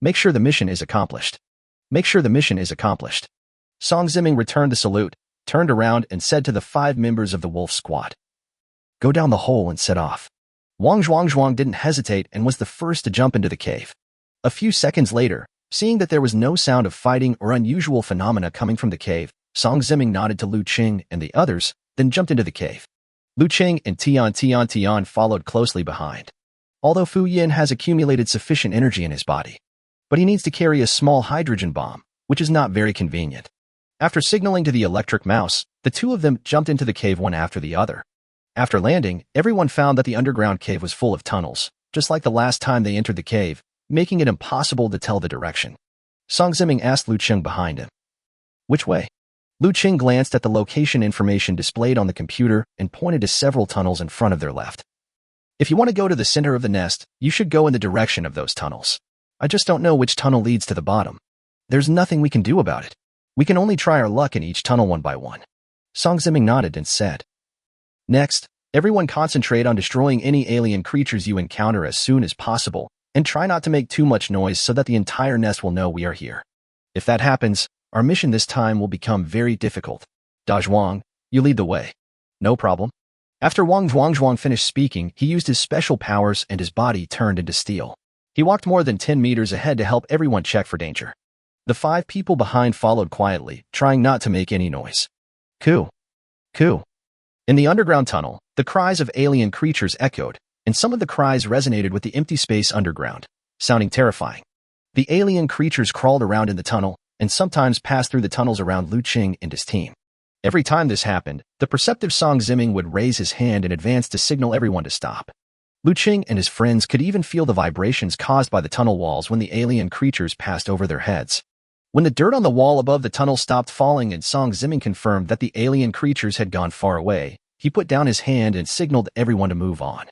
Make sure the mission is accomplished. Make sure the mission is accomplished. Song Ziming returned the salute, turned around and said to the 5 members of the Wolf Squad, Go down the hole and set off. Wang Zhuang didn't hesitate and was the first to jump into the cave. A few seconds later, seeing that there was no sound of fighting or unusual phenomena coming from the cave, Song Ziming nodded to Liu Cheng and the others, then jumped into the cave. Liu Cheng and Tian followed closely behind. Although Fu Yin has accumulated sufficient energy in his body, but he needs to carry a small hydrogen bomb, which is not very convenient. After signaling to the electric mouse, the 2 of them jumped into the cave one after the other. After landing, everyone found that the underground cave was full of tunnels, just like the last time they entered the cave, making it impossible to tell the direction. Song Ziming asked Liu Cheng behind him, Which way? Liu Cheng glanced at the location information displayed on the computer and pointed to several tunnels in front of their left. If you want to go to the center of the nest, you should go in the direction of those tunnels. I just don't know which tunnel leads to the bottom. There's nothing we can do about it. We can only try our luck in each tunnel one by one. Song Ziming nodded and said, Next, everyone concentrate on destroying any alien creatures you encounter as soon as possible, and try not to make too much noise so that the entire nest will know we are here. If that happens, our mission this time will become very difficult. Da Zhuang, you lead the way. No problem. After Wang Zhuang finished speaking, he used his special powers and his body turned into steel. He walked more than 10 meters ahead to help everyone check for danger. The 5 people behind followed quietly, trying not to make any noise. Coo! Coo! In the underground tunnel, the cries of alien creatures echoed, and some of the cries resonated with the empty space underground, sounding terrifying. The alien creatures crawled around in the tunnel, and sometimes passed through the tunnels around Liu Cheng and his team. Every time this happened, the perceptive Song Ziming would raise his hand in advance to signal everyone to stop. Liu Cheng and his friends could even feel the vibrations caused by the tunnel walls when the alien creatures passed over their heads. When the dirt on the wall above the tunnel stopped falling and Song Ziming confirmed that the alien creatures had gone far away, he put down his hand and signaled everyone to move on.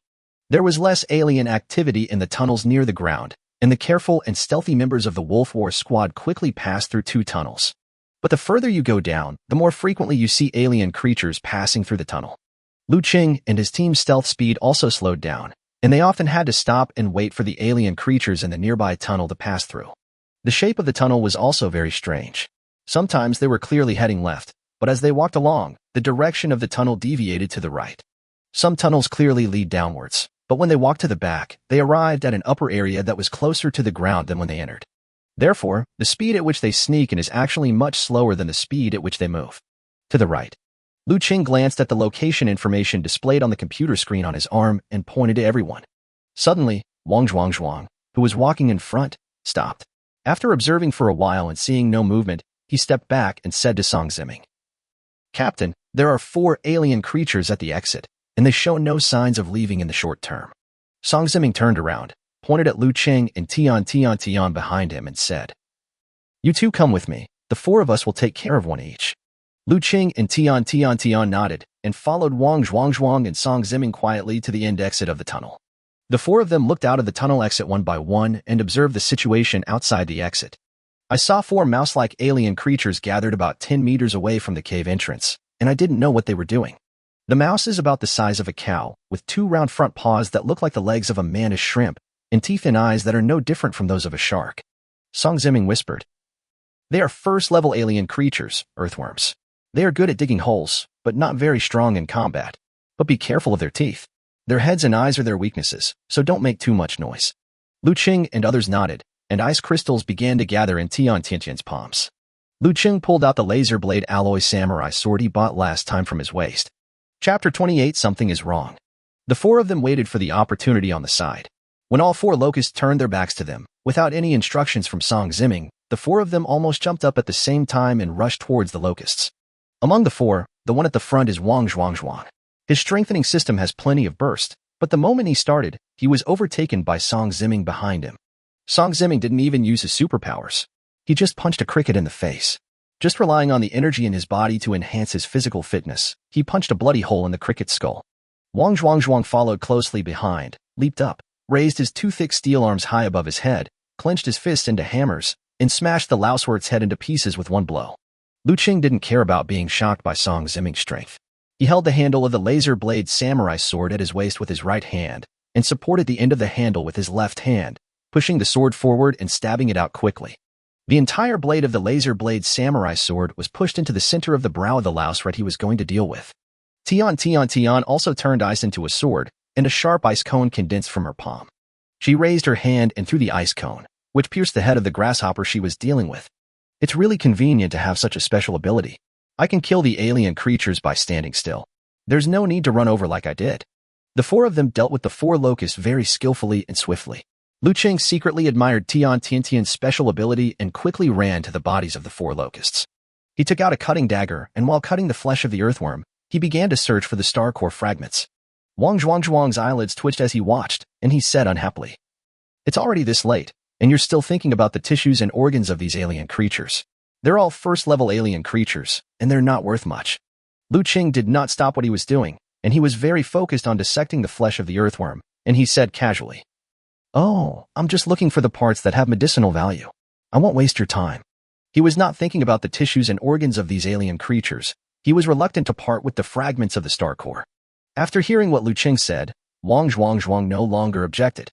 There was less alien activity in the tunnels near the ground, and the careful and stealthy members of the Wolf War squad quickly passed through 2 tunnels. But the further you go down, the more frequently you see alien creatures passing through the tunnel. Liu Cheng and his team's stealth speed also slowed down, and they often had to stop and wait for the alien creatures in the nearby tunnel to pass through. The shape of the tunnel was also very strange. Sometimes they were clearly heading left, but as they walked along, the direction of the tunnel deviated to the right. Some tunnels clearly lead downwards, but when they walked to the back, they arrived at an upper area that was closer to the ground than when they entered. Therefore, the speed at which they sneak in is actually much slower than the speed at which they move. To the right. Liu Cheng glanced at the location information displayed on the computer screen on his arm and pointed to everyone. Suddenly, Wang Zhuang, who was walking in front, stopped. After observing for a while and seeing no movement, he stepped back and said to Song Ziming, "Captain, there are 4 alien creatures at the exit, and they show no signs of leaving in the short term." Song Ziming turned around, pointed at Liu Cheng and Tian behind him and said, "You 2 come with me. The 4 of us will take care of one each." Liu Cheng and Tian nodded and followed Wang Zhuang and Song Ziming quietly to the end exit of the tunnel. The 4 of them looked out of the tunnel exit one by one and observed the situation outside the exit. I saw 4 mouse-like alien creatures gathered about 10 meters away from the cave entrance, and I didn't know what they were doing. The mouse is about the size of a cow, with 2 round front paws that look like the legs of a mannish shrimp, and teeth and eyes that are no different from those of a shark. Song Ziming whispered, "They are first-level alien creatures, earthworms. They are good at digging holes, but not very strong in combat. But be careful of their teeth. Their heads and eyes are their weaknesses, so don't make too much noise." Liu Cheng and others nodded, and ice crystals began to gather in Tian's palms. Liu Cheng pulled out the laser blade alloy samurai sword he bought last time from his waist. Chapter 28. Something is wrong. The 4 of them waited for the opportunity on the side. When all 4 locusts turned their backs to them, without any instructions from Song Ziming, the 4 of them almost jumped up at the same time and rushed towards the locusts. Among the 4, the one at the front is Wang Zhuang. His strengthening system has plenty of burst, but the moment he started, he was overtaken by Song Ziming behind him. Song Ziming didn't even use his superpowers. He just punched a cricket in the face. Just relying on the energy in his body to enhance his physical fitness, he punched a bloody hole in the cricket's skull. Wang Zhuang followed closely behind, leaped up, raised his 2 thick steel arms high above his head, clenched his fists into hammers, and smashed the lousewort's head into pieces with one blow. Liu Cheng didn't care about being shocked by Song Ziming's strength. He held the handle of the laser blade samurai sword at his waist with his right hand, and supported the end of the handle with his left hand, pushing the sword forward and stabbing it out quickly. The entire blade of the laser blade samurai sword was pushed into the center of the brow of the louserat he was going to deal with. Tian also turned ice into a sword, and a sharp ice cone condensed from her palm. She raised her hand and threw the ice cone, which pierced the head of the grasshopper she was dealing with. It's really convenient to have such a special ability. I can kill the alien creatures by standing still. There's no need to run over like I did. The 4 of them dealt with the 4 locusts very skillfully and swiftly. Liu Cheng secretly admired Tian's special ability and quickly ran to the bodies of the 4 locusts. He took out a cutting dagger, and while cutting the flesh of the earthworm, he began to search for the star core fragments. Wang Zhuang's eyelids twitched as he watched, and he said unhappily, "It's already this late, and you're still thinking about the tissues and organs of these alien creatures. They're all first-level alien creatures, and they're not worth much." Liu Cheng did not stop what he was doing, and he was very focused on dissecting the flesh of the earthworm, and he said casually, "Oh, I'm just looking for the parts that have medicinal value. I won't waste your time." He was not thinking about the tissues and organs of these alien creatures. He was reluctant to part with the fragments of the star core. After hearing what Liu Cheng said, Wang Zhuang no longer objected.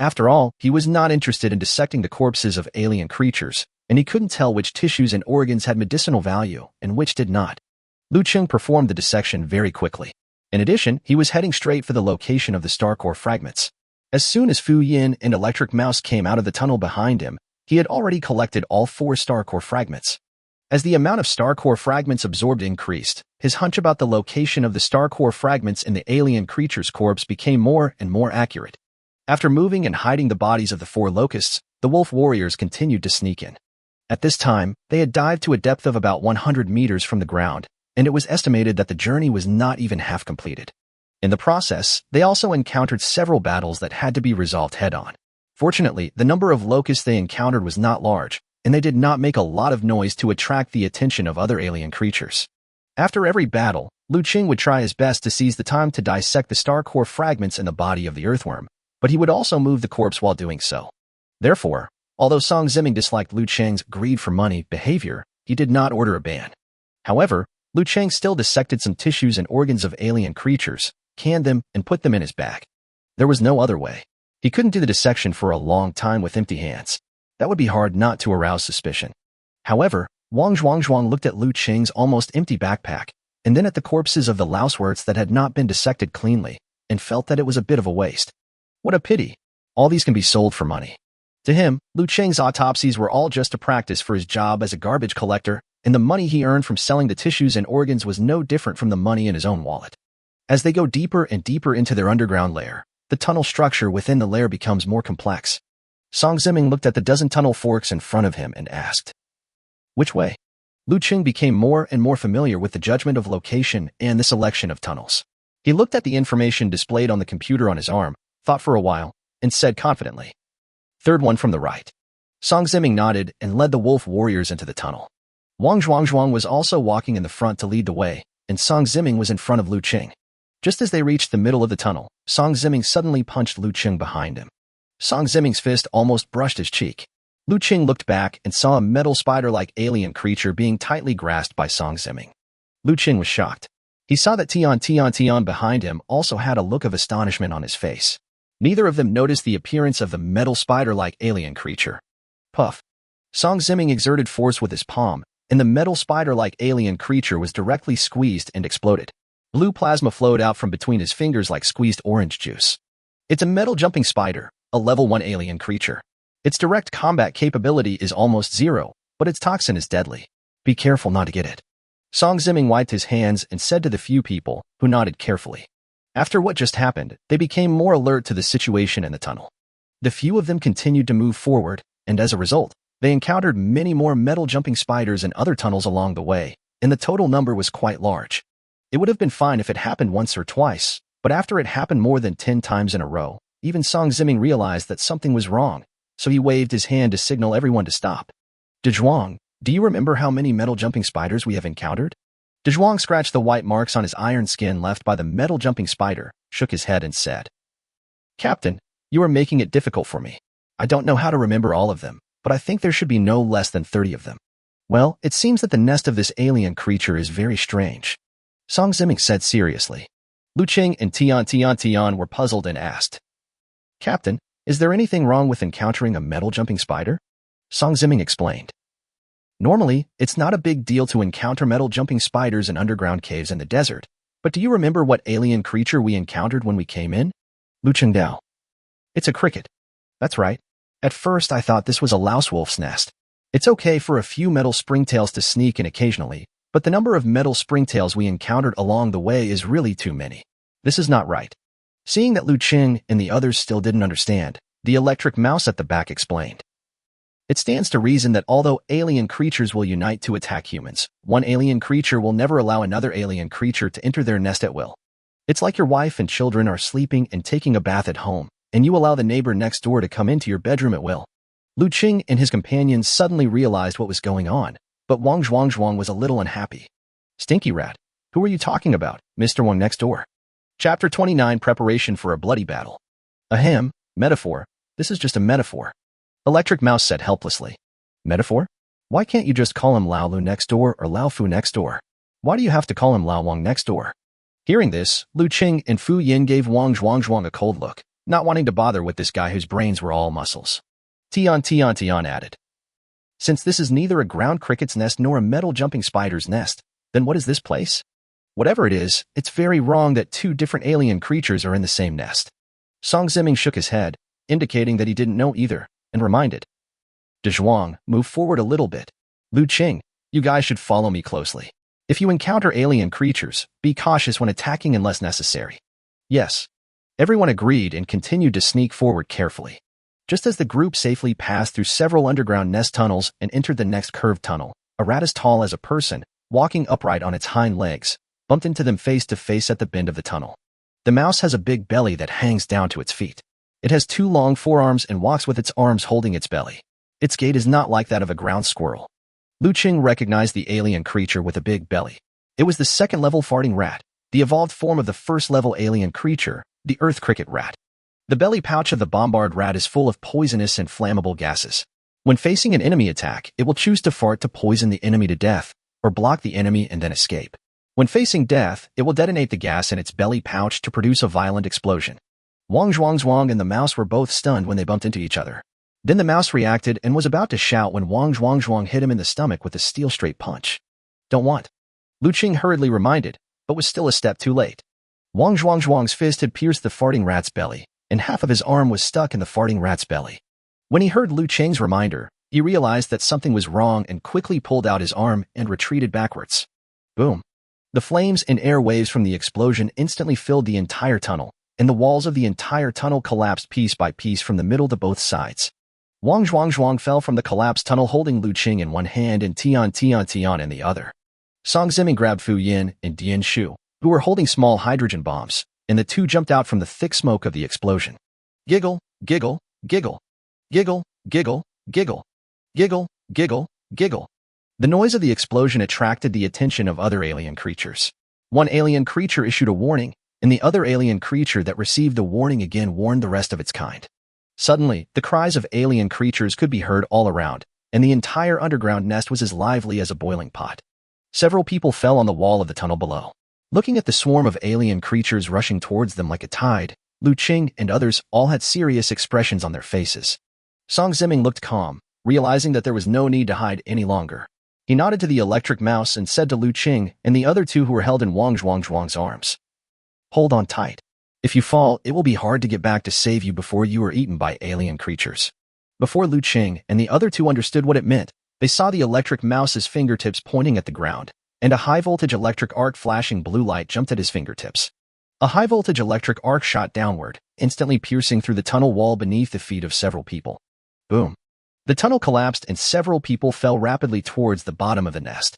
After all, he was not interested in dissecting the corpses of alien creatures, and he couldn't tell which tissues and organs had medicinal value and which did not. Liu Cheng performed the dissection very quickly. In addition, he was heading straight for the location of the star core fragments. As soon as Fu Yin and Electric Mouse came out of the tunnel behind him, he had already collected all 4 star core fragments. As the amount of star core fragments absorbed increased, his hunch about the location of the star core fragments in the alien creature's corpse became more and more accurate. After moving and hiding the bodies of the 4 locusts, the wolf warriors continued to sneak in. At this time, they had dived to a depth of about 100 meters from the ground, and it was estimated that the journey was not even half completed. In the process, they also encountered several battles that had to be resolved head-on. Fortunately, the number of locusts they encountered was not large, and they did not make a lot of noise to attract the attention of other alien creatures. After every battle, Liu Cheng would try his best to seize the time to dissect the star core fragments in the body of the earthworm, but he would also move the corpse while doing so. Therefore, although Song Ziming disliked Liu Cheng's greed for money behavior, he did not order a ban. However, Liu Cheng still dissected some tissues and organs of alien creatures, canned them, and put them in his bag. There was no other way. He couldn't do the dissection for a long time with empty hands. That would be hard not to arouse suspicion. However, Wang Zhuangzhuang looked at Liu Cheng's almost empty backpack, and then at the corpses of the lousewurts that had not been dissected cleanly, and felt that it was a bit of a waste. What a pity. All these can be sold for money. To him, Liu Cheng's autopsies were all just a practice for his job as a garbage collector, and the money he earned from selling the tissues and organs was no different from the money in his own wallet. As they go deeper and deeper into their underground lair, the tunnel structure within the lair becomes more complex. Song Ziming looked at the dozen tunnel forks in front of him and asked, "Which way?" Liu Cheng became more and more familiar with the judgment of location and the selection of tunnels. He looked at the information displayed on the computer on his arm, thought for a while, and said confidently, "Third one from the right." Song Ziming nodded and led the wolf warriors into the tunnel. Wang Zhuangzhuang was also walking in the front to lead the way, and Song Ziming was in front of Liu Cheng. Just as they reached the middle of the tunnel, Song Ziming suddenly punched Liu Cheng behind him. Song Ziming's fist almost brushed his cheek. Liu Cheng looked back and saw a metal spider-like alien creature being tightly grasped by Song Ziming. Liu Cheng was shocked. He saw that Tian behind him also had a look of astonishment on his face. Neither of them noticed the appearance of the metal spider-like alien creature. Puff. Song Ziming exerted force with his palm, and the metal spider-like alien creature was directly squeezed and exploded. Blue plasma flowed out from between his fingers like squeezed orange juice. It's a metal jumping spider, a level 1 alien creature. Its direct combat capability is almost 0, but its toxin is deadly. Be careful not to get it. Song Ziming wiped his hands and said to the few people, who nodded carefully. After what just happened, they became more alert to the situation in the tunnel. The few of them continued to move forward, and as a result, they encountered many more metal jumping spiders in other tunnels along the way, and the total number was quite large. It would have been fine if it happened once or twice, but after it happened more than 10 times in a row, even Song Ziming realized that something was wrong, so he waved his hand to signal everyone to stop. "Dezhuang, do you remember how many metal jumping spiders we have encountered?" Dezhuang scratched the white marks on his iron skin left by the metal jumping spider, shook his head and said, "Captain, you are making it difficult for me. I don't know how to remember all of them, but I think there should be no less than 30 of them." "Well, it seems that the nest of this alien creature is very strange," Song Ziming said seriously. Liu Cheng and Tian were puzzled and asked, "Captain, is there anything wrong with encountering a metal jumping spider?" Song Ziming explained. "Normally, it's not a big deal to encounter metal jumping spiders in underground caves in the desert, but do you remember what alien creature we encountered when we came in?" Liu Cheng Dao. "It's a cricket." "That's right. At first I thought this was a louse wolf's nest. It's okay for a few metal springtails to sneak in occasionally, but the number of metal springtails we encountered along the way is really too many. This is not right." Seeing that Liu Cheng and the others still didn't understand, the electric mouse at the back explained. "It stands to reason that although alien creatures will unite to attack humans, one alien creature will never allow another alien creature to enter their nest at will. It's like your wife and children are sleeping and taking a bath at home, and you allow the neighbor next door to come into your bedroom at will." Liu Cheng and his companions suddenly realized what was going on, but Wang Zhuangzhuang was a little unhappy. "Stinky rat, who are you talking about, Mr. Wang next door?" Chapter 29 Preparation for a Bloody Battle. "Ahem, metaphor. This is just a metaphor," Electric Mouse said helplessly. "Metaphor? Why can't you just call him Lao Lu next door or Lao Fu next door? Why do you have to call him Lao Wang next door?" Hearing this, Liu Cheng and Fu Yin gave Wang Zhuangzhuang a cold look, not wanting to bother with this guy whose brains were all muscles. Tian added. Since this is neither a ground cricket's nest nor a metal jumping spider's nest, then what is this place? Whatever it is, it's very wrong that two different alien creatures are in the same nest. Song Ziming shook his head, indicating that he didn't know either, and reminded. De Zhuang, move forward a little bit. Liu Cheng, you guys should follow me closely. If you encounter alien creatures, be cautious when attacking unless necessary. Yes. Everyone agreed and continued to sneak forward carefully. Just as the group safely passed through several underground nest tunnels and entered the next curved tunnel, a rat as tall as a person, walking upright on its hind legs, bumped into them face to face at the bend of the tunnel. The mouse has a big belly that hangs down to its feet. It has two long forearms and walks with its arms holding its belly. Its gait is not like that of a ground squirrel. Liu Cheng recognized the alien creature with a big belly. It was the second-level farting rat, the evolved form of the first-level alien creature, the earth cricket rat. The belly pouch of the bombard rat is full of poisonous and flammable gases. When facing an enemy attack, it will choose to fart to poison the enemy to death, or block the enemy and then escape. When facing death, it will detonate the gas in its belly pouch to produce a violent explosion. Wang Zhuang and the mouse were both stunned when they bumped into each other. Then the mouse reacted and was about to shout when Wang Zhuang hit him in the stomach with a steel straight punch. Don't want. Liu Cheng hurriedly reminded, but was still a step too late. Wang Zhuang's fist had pierced the farting rat's belly, and half of his arm was stuck in the farting rat's belly. When he heard Liu Cheng's reminder, he realized that something was wrong and quickly pulled out his arm and retreated backwards. Boom. The flames and air waves from the explosion instantly filled the entire tunnel, and the walls of the entire tunnel collapsed piece by piece from the middle to both sides. Wang Zhuang fell from the collapsed tunnel holding Liu Cheng in one hand and Tian in the other. Song Ziming grabbed Fu Yin and Dian Shu, who were holding small hydrogen bombs, and the two jumped out from the thick smoke of the explosion. Giggle, giggle, giggle. Giggle, giggle, giggle. Giggle, giggle, giggle. The noise of the explosion attracted the attention of other alien creatures. One alien creature issued a warning, and the other alien creature that received the warning again warned the rest of its kind. Suddenly, the cries of alien creatures could be heard all around, and the entire underground nest was as lively as a boiling pot. Several people fell on the wall of the tunnel below. Looking at the swarm of alien creatures rushing towards them like a tide, Liu Cheng and others all had serious expressions on their faces. Song Ziming looked calm, realizing that there was no need to hide any longer. He nodded to the electric mouse and said to Liu Cheng and the other two who were held in Wang Zhuang's arms. Hold on tight. If you fall, it will be hard to get back to save you before you are eaten by alien creatures. Before Liu Cheng and the other two understood what it meant, they saw the electric mouse's fingertips pointing at the ground, and a high-voltage electric arc flashing blue light jumped at his fingertips. A high-voltage electric arc shot downward, instantly piercing through the tunnel wall beneath the feet of several people. Boom. The tunnel collapsed and several people fell rapidly towards the bottom of the nest.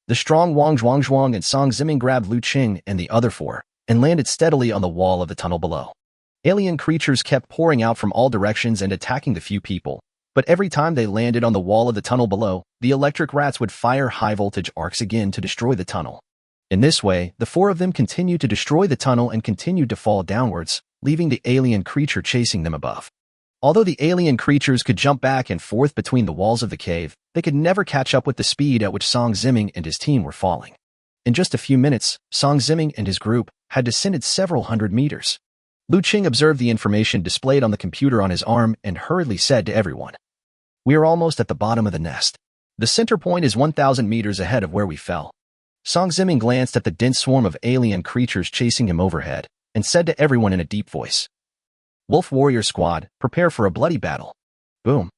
The strong Wang Zhuang and Song Ziming grabbed Liu Cheng and the other four, and landed steadily on the wall of the tunnel below. Alien creatures kept pouring out from all directions and attacking the few people, but every time they landed on the wall of the tunnel below, the electric rats would fire high-voltage arcs again to destroy the tunnel. In this way, the four of them continued to destroy the tunnel and continued to fall downwards, leaving the alien creature chasing them above. Although the alien creatures could jump back and forth between the walls of the cave, they could never catch up with the speed at which Song Ziming and his team were falling. In just a few minutes, Song Ziming and his group had descended several hundred meters. Liu Cheng observed the information displayed on the computer on his arm and hurriedly said to everyone, "We are almost at the bottom of the nest. The center point is 1,000 meters ahead of where we fell." Song Ziming glanced at the dense swarm of alien creatures chasing him overhead and said to everyone in a deep voice, "Wolf Warrior Squad, prepare for a bloody battle." Boom.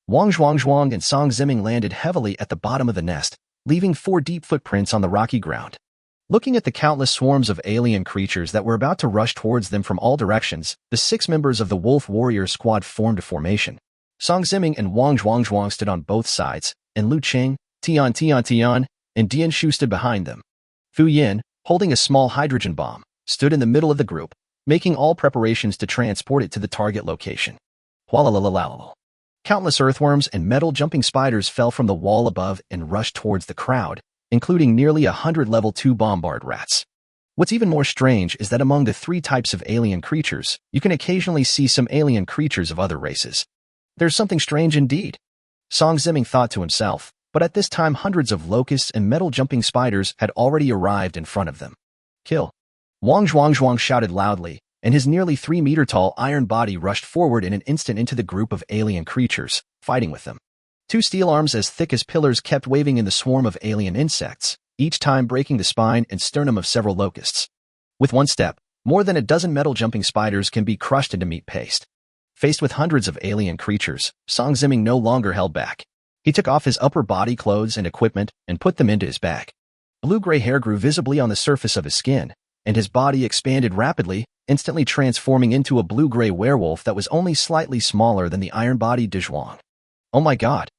Wang Zhuang and Song Ziming landed heavily at the bottom of the nest, leaving 4 deep footprints on the rocky ground. Looking at the countless swarms of alien creatures that were about to rush towards them from all directions, the 6 members of the Wolf Warrior Squad formed a formation. Song Ziming and Wang Zhuang stood on both sides, and Liu Cheng, Tian, and Dian Shu stood behind them. Fu Yin, holding a small hydrogen bomb, stood in the middle of the group, making all preparations to transport it to the target location. Hualalalala. Countless earthworms and metal jumping spiders fell from the wall above and rushed towards the crowd, including nearly 100 level 2 bombard rats. What's even more strange is that among the 3 types of alien creatures, you can occasionally see some alien creatures of other races. There's something strange indeed. Song Ziming thought to himself, but at this time hundreds of locusts and metal jumping spiders had already arrived in front of them. Kill. Wang Zhuang shouted loudly, and his nearly 3-meter-tall iron body rushed forward in an instant into the group of alien creatures, fighting with them. Two steel arms as thick as pillars kept waving in the swarm of alien insects, each time breaking the spine and sternum of several locusts. With one step, more than a dozen metal-jumping spiders can be crushed into meat paste. Faced with hundreds of alien creatures, Song Ziming no longer held back. He took off his upper body clothes and equipment and put them into his bag. Blue-gray hair grew visibly on the surface of his skin, and his body expanded rapidly, instantly transforming into a blue-gray werewolf that was only slightly smaller than the iron-bodied Dezhuang. "Oh my god!"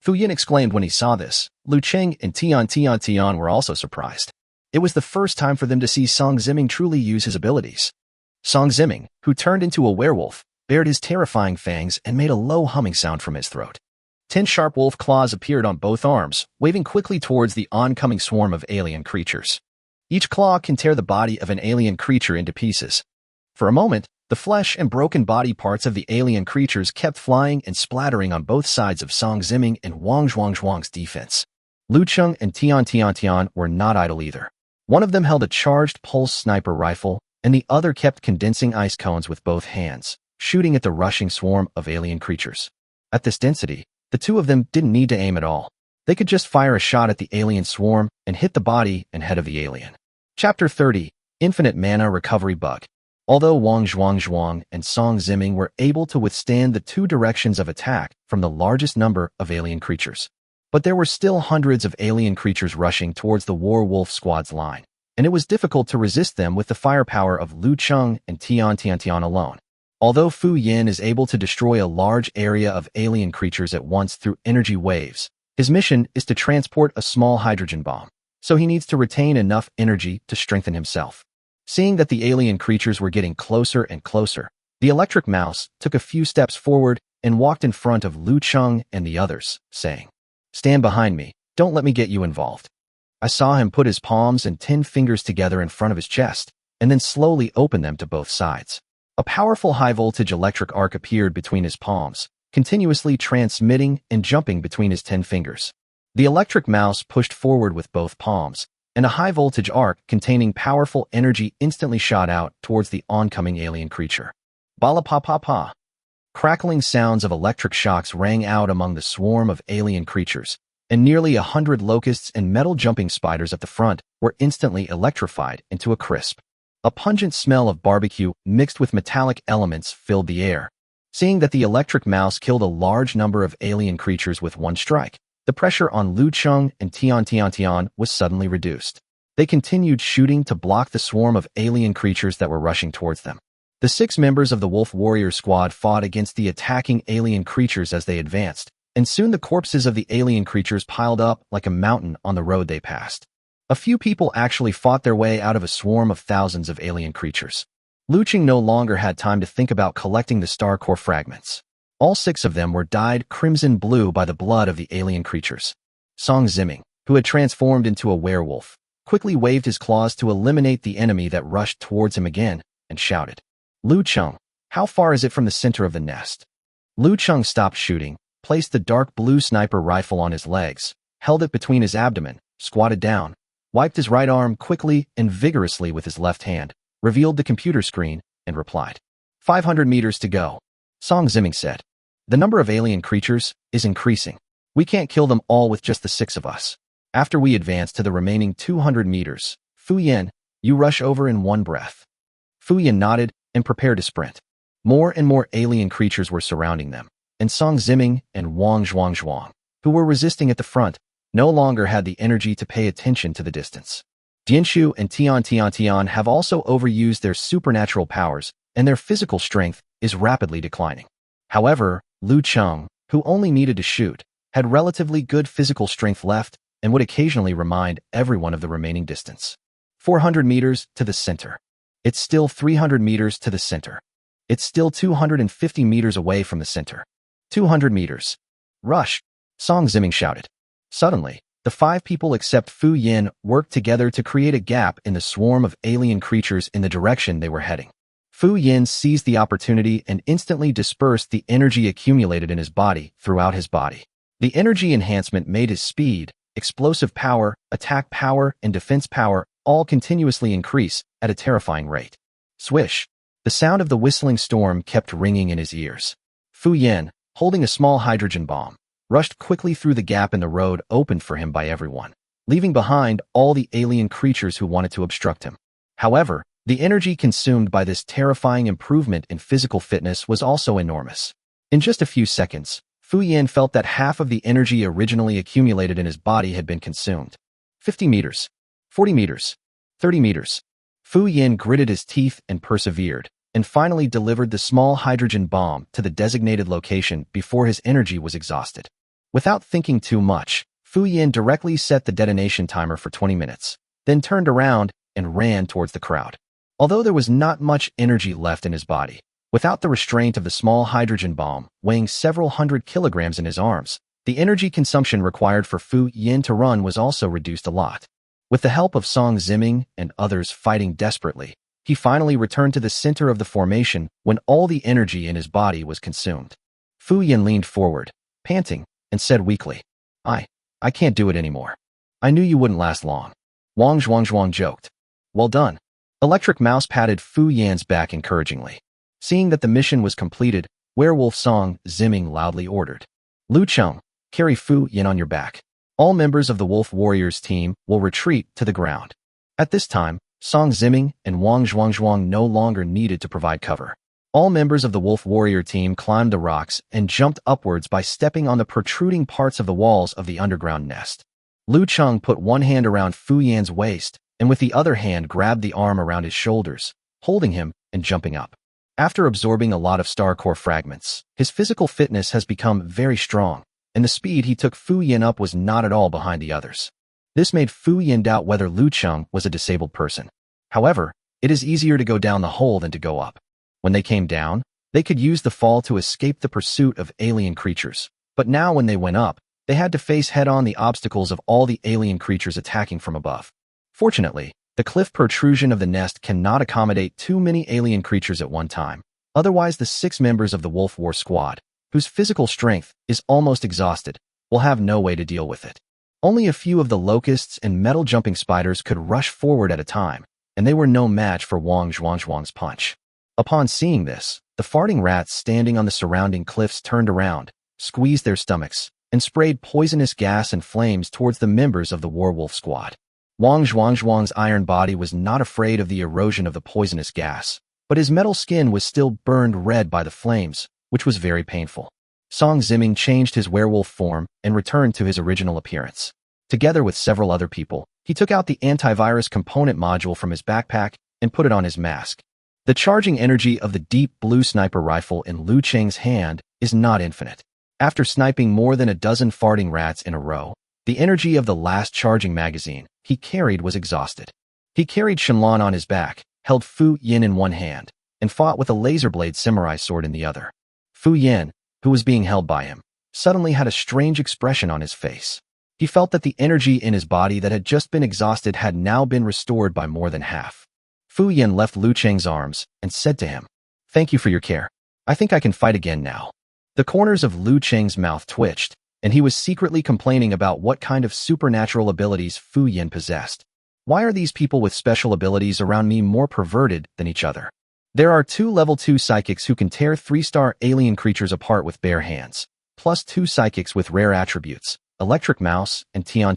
Fu Yin exclaimed when he saw this. Liu Cheng and Tian were also surprised. It was the first time for them to see Song Ziming truly use his abilities. Song Ziming, who turned into a werewolf, bared his terrifying fangs and made a low humming sound from his throat. 10 sharp wolf claws appeared on both arms, waving quickly towards the oncoming swarm of alien creatures. Each claw can tear the body of an alien creature into pieces. For a moment, the flesh and broken body parts of the alien creatures kept flying and splattering on both sides of Song Ziming and Wang Zhuang's defense. Liu Cheng and Tian were not idle either. One of them held a charged pulse sniper rifle, and the other kept condensing ice cones with both hands, shooting at the rushing swarm of alien creatures. At this density, the two of them didn't need to aim at all. They could just fire a shot at the alien swarm and hit the body and head of the alien. Chapter 30, Infinite Mana Recovery Bug. Although Wang Zhuang and Song Ziming were able to withstand the two directions of attack from the largest number of alien creatures, but there were still hundreds of alien creatures rushing towards the War-Wolf Squad's line, and it was difficult to resist them with the firepower of Liu Cheng and Tian alone. Although Fu Yin is able to destroy a large area of alien creatures at once through energy waves, his mission is to transport a small hydrogen bomb, so he needs to retain enough energy to strengthen himself. Seeing that the alien creatures were getting closer and closer, the electric mouse took a few steps forward and walked in front of Liu Cheng and the others, saying, "Stand behind me, don't let me get you involved." I saw him put his palms and 10 fingers together in front of his chest, and then slowly open them to both sides. A powerful high-voltage electric arc appeared between his palms, continuously transmitting and jumping between his 10 fingers. The electric mouse pushed forward with both palms, and a high-voltage arc containing powerful energy instantly shot out towards the oncoming alien creature. Bala pa pa pa. Crackling sounds of electric shocks rang out among the swarm of alien creatures, and nearly 100 locusts and metal-jumping spiders at the front were instantly electrified into a crisp. A pungent smell of barbecue mixed with metallic elements filled the air. Seeing that the electric mouse killed a large number of alien creatures with one strike, the pressure on Liu Cheng and Tian was suddenly reduced. They continued shooting to block the swarm of alien creatures that were rushing towards them. The 6 members of the Wolf Warrior Squad fought against the attacking alien creatures as they advanced, and soon the corpses of the alien creatures piled up like a mountain on the road they passed. A few people actually fought their way out of a swarm of thousands of alien creatures. Liu Cheng no longer had time to think about collecting the star core fragments. All 6 of them were dyed crimson blue by the blood of the alien creatures. Song Ziming, who had transformed into a werewolf, quickly waved his claws to eliminate the enemy that rushed towards him again, and shouted, "Liu Cheng, how far is it from the center of the nest?" Liu Cheng stopped shooting, placed the dark blue sniper rifle on his legs, held it between his abdomen, squatted down, wiped his right arm quickly and vigorously with his left hand, revealed the computer screen, and replied, 500 meters to go. Song Ziming said, "The number of alien creatures is increasing. We can't kill them all with just the 6 of us. After we advance to the remaining 200 meters, Fu Yin, you rush over in one breath." Fu Yin nodded and prepared to sprint. More and more alien creatures were surrounding them, and Song Ziming and Wang Zhuang, who were resisting at the front, no longer had the energy to pay attention to the distance. Dianshu and Tian have also overused their supernatural powers, and their physical strength is rapidly declining. However, Liu Cheng, who only needed to shoot, had relatively good physical strength left and would occasionally remind everyone of the remaining distance. 400 meters to the center. It's still 300 meters to the center. It's still 250 meters away from the center. 200 meters. Rush! Song Ziming shouted. Suddenly, the 5 people except Fu Yin worked together to create a gap in the swarm of alien creatures in the direction they were heading. Fu Yin seized the opportunity and instantly dispersed the energy accumulated in his body throughout his body. The energy enhancement made his speed, explosive power, attack power, and defense power all continuously increase at a terrifying rate. Swish! The sound of the whistling storm kept ringing in his ears. Fu Yan, holding a small hydrogen bomb, rushed quickly through the gap in the road opened for him by everyone, leaving behind all the alien creatures who wanted to obstruct him. However, the energy consumed by this terrifying improvement in physical fitness was also enormous. In just a few seconds, Fu Yan felt that half of the energy originally accumulated in his body had been consumed. 50 meters, 40 meters, 30 meters. Fu Yan gritted his teeth and persevered, and finally delivered the small hydrogen bomb to the designated location before his energy was exhausted. Without thinking too much, Fu Yan directly set the detonation timer for 20 minutes, then turned around and ran towards the crowd. Although there was not much energy left in his body, without the restraint of the small hydrogen bomb weighing several hundred kilograms in his arms, the energy consumption required for Fu Yan to run was also reduced a lot. With the help of Song Ziming and others fighting desperately, he finally returned to the center of the formation when all the energy in his body was consumed. Fu Yan leaned forward, panting, and said weakly, I can't do it anymore. I knew you wouldn't last long. Wang Zhuang joked. Well done. Electric Mouse patted Fu Yan's back encouragingly. Seeing that the mission was completed, Werewolf Song Ziming loudly ordered. Liu Cheng, carry Fu Yan on your back. All members of the Wolf Warriors team will retreat to the ground. At this time, Song Ziming and Wang Zhuang no longer needed to provide cover. All members of the Wolf Warrior team climbed the rocks and jumped upwards by stepping on the protruding parts of the walls of the underground nest. Liu Cheng put one hand around Fu Yan's waist and with the other hand grabbed the arm around his shoulders, holding him and jumping up. After absorbing a lot of star core fragments, his physical fitness has become very strong, and the speed he took Fu Yan up was not at all behind the others. This made Fu Yan doubt whether Liu Cheng was a disabled person. However, it is easier to go down the hole than to go up. When they came down, they could use the fall to escape the pursuit of alien creatures. But now when they went up, they had to face head-on the obstacles of all the alien creatures attacking from above. Fortunately, the cliff protrusion of the nest cannot accommodate too many alien creatures at one time. Otherwise, the 6 members of the Wolf War Squad, whose physical strength is almost exhausted, will have no way to deal with it. Only a few of the locusts and metal-jumping spiders could rush forward at a time, and they were no match for Wang Zhuang's punch. Upon seeing this, the farting rats standing on the surrounding cliffs turned around, squeezed their stomachs, and sprayed poisonous gas and flames towards the members of the Werewolf Squad. Wang Zhuang's iron body was not afraid of the erosion of the poisonous gas, but his metal skin was still burned red by the flames, which was very painful. Song Ziming changed his werewolf form and returned to his original appearance. Together with several other people, he took out the antivirus component module from his backpack and put it on his mask. The charging energy of the deep blue sniper rifle in Liu Cheng's hand is not infinite. After sniping more than a dozen farting rats in a row, the energy of the last charging magazine he carried was exhausted. He carried Shenlong on his back, held Fu Yan in one hand, and fought with a laser blade samurai sword in the other. Fu Yan, who was being held by him, suddenly had a strange expression on his face. He felt that the energy in his body that had just been exhausted had now been restored by more than half. Fu Yan left Liu Cheng's arms and said to him, "Thank you for your care. I think I can fight again now." The corners of Liu Cheng's mouth twitched, and he was secretly complaining about what kind of supernatural abilities Fu Yan possessed. Why are these people with special abilities around me more perverted than each other? There are 2 level 2 psychics who can tear 3-star alien creatures apart with bare hands, plus 2 psychics with rare attributes, Electric Mouse and Tian.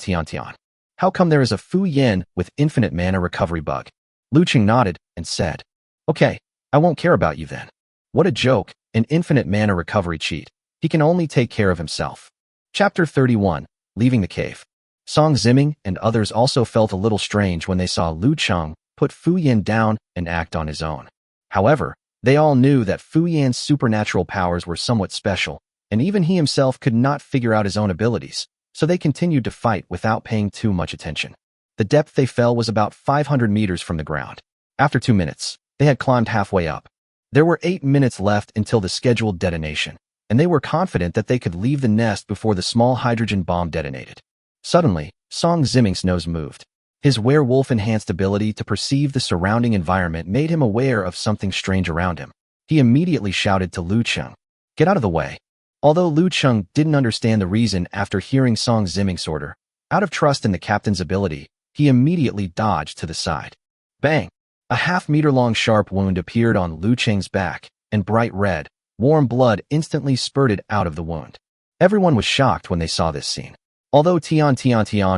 How come there is a Fu Yan with infinite mana recovery bug? Liu Cheng nodded and said, "Okay, I won't care about you then." What a joke, an infinite mana recovery cheat. He can only take care of himself. Chapter 31, Leaving the Cave. Song Ziming and others also felt a little strange when they saw Liu Cheng put Fu Yan down and act on his own. However, they all knew that Fu Yan's supernatural powers were somewhat special, and even he himself could not figure out his own abilities, so they continued to fight without paying too much attention. The depth they fell was about 500 meters from the ground. After 2 minutes, they had climbed halfway up. There were 8 minutes left until the scheduled detonation, and they were confident that they could leave the nest before the small hydrogen bomb detonated. Suddenly, Song Ziming's nose moved. His werewolf-enhanced ability to perceive the surrounding environment made him aware of something strange around him. He immediately shouted to Liu Cheng, "Get out of the way." Although Liu Cheng didn't understand the reason after hearing Song Ziming's order, out of trust in the captain's ability, he immediately dodged to the side. Bang! A half-meter-long sharp wound appeared on Liu Cheng's back, and bright red, warm blood instantly spurted out of the wound. Everyone was shocked when they saw this scene. Although Tian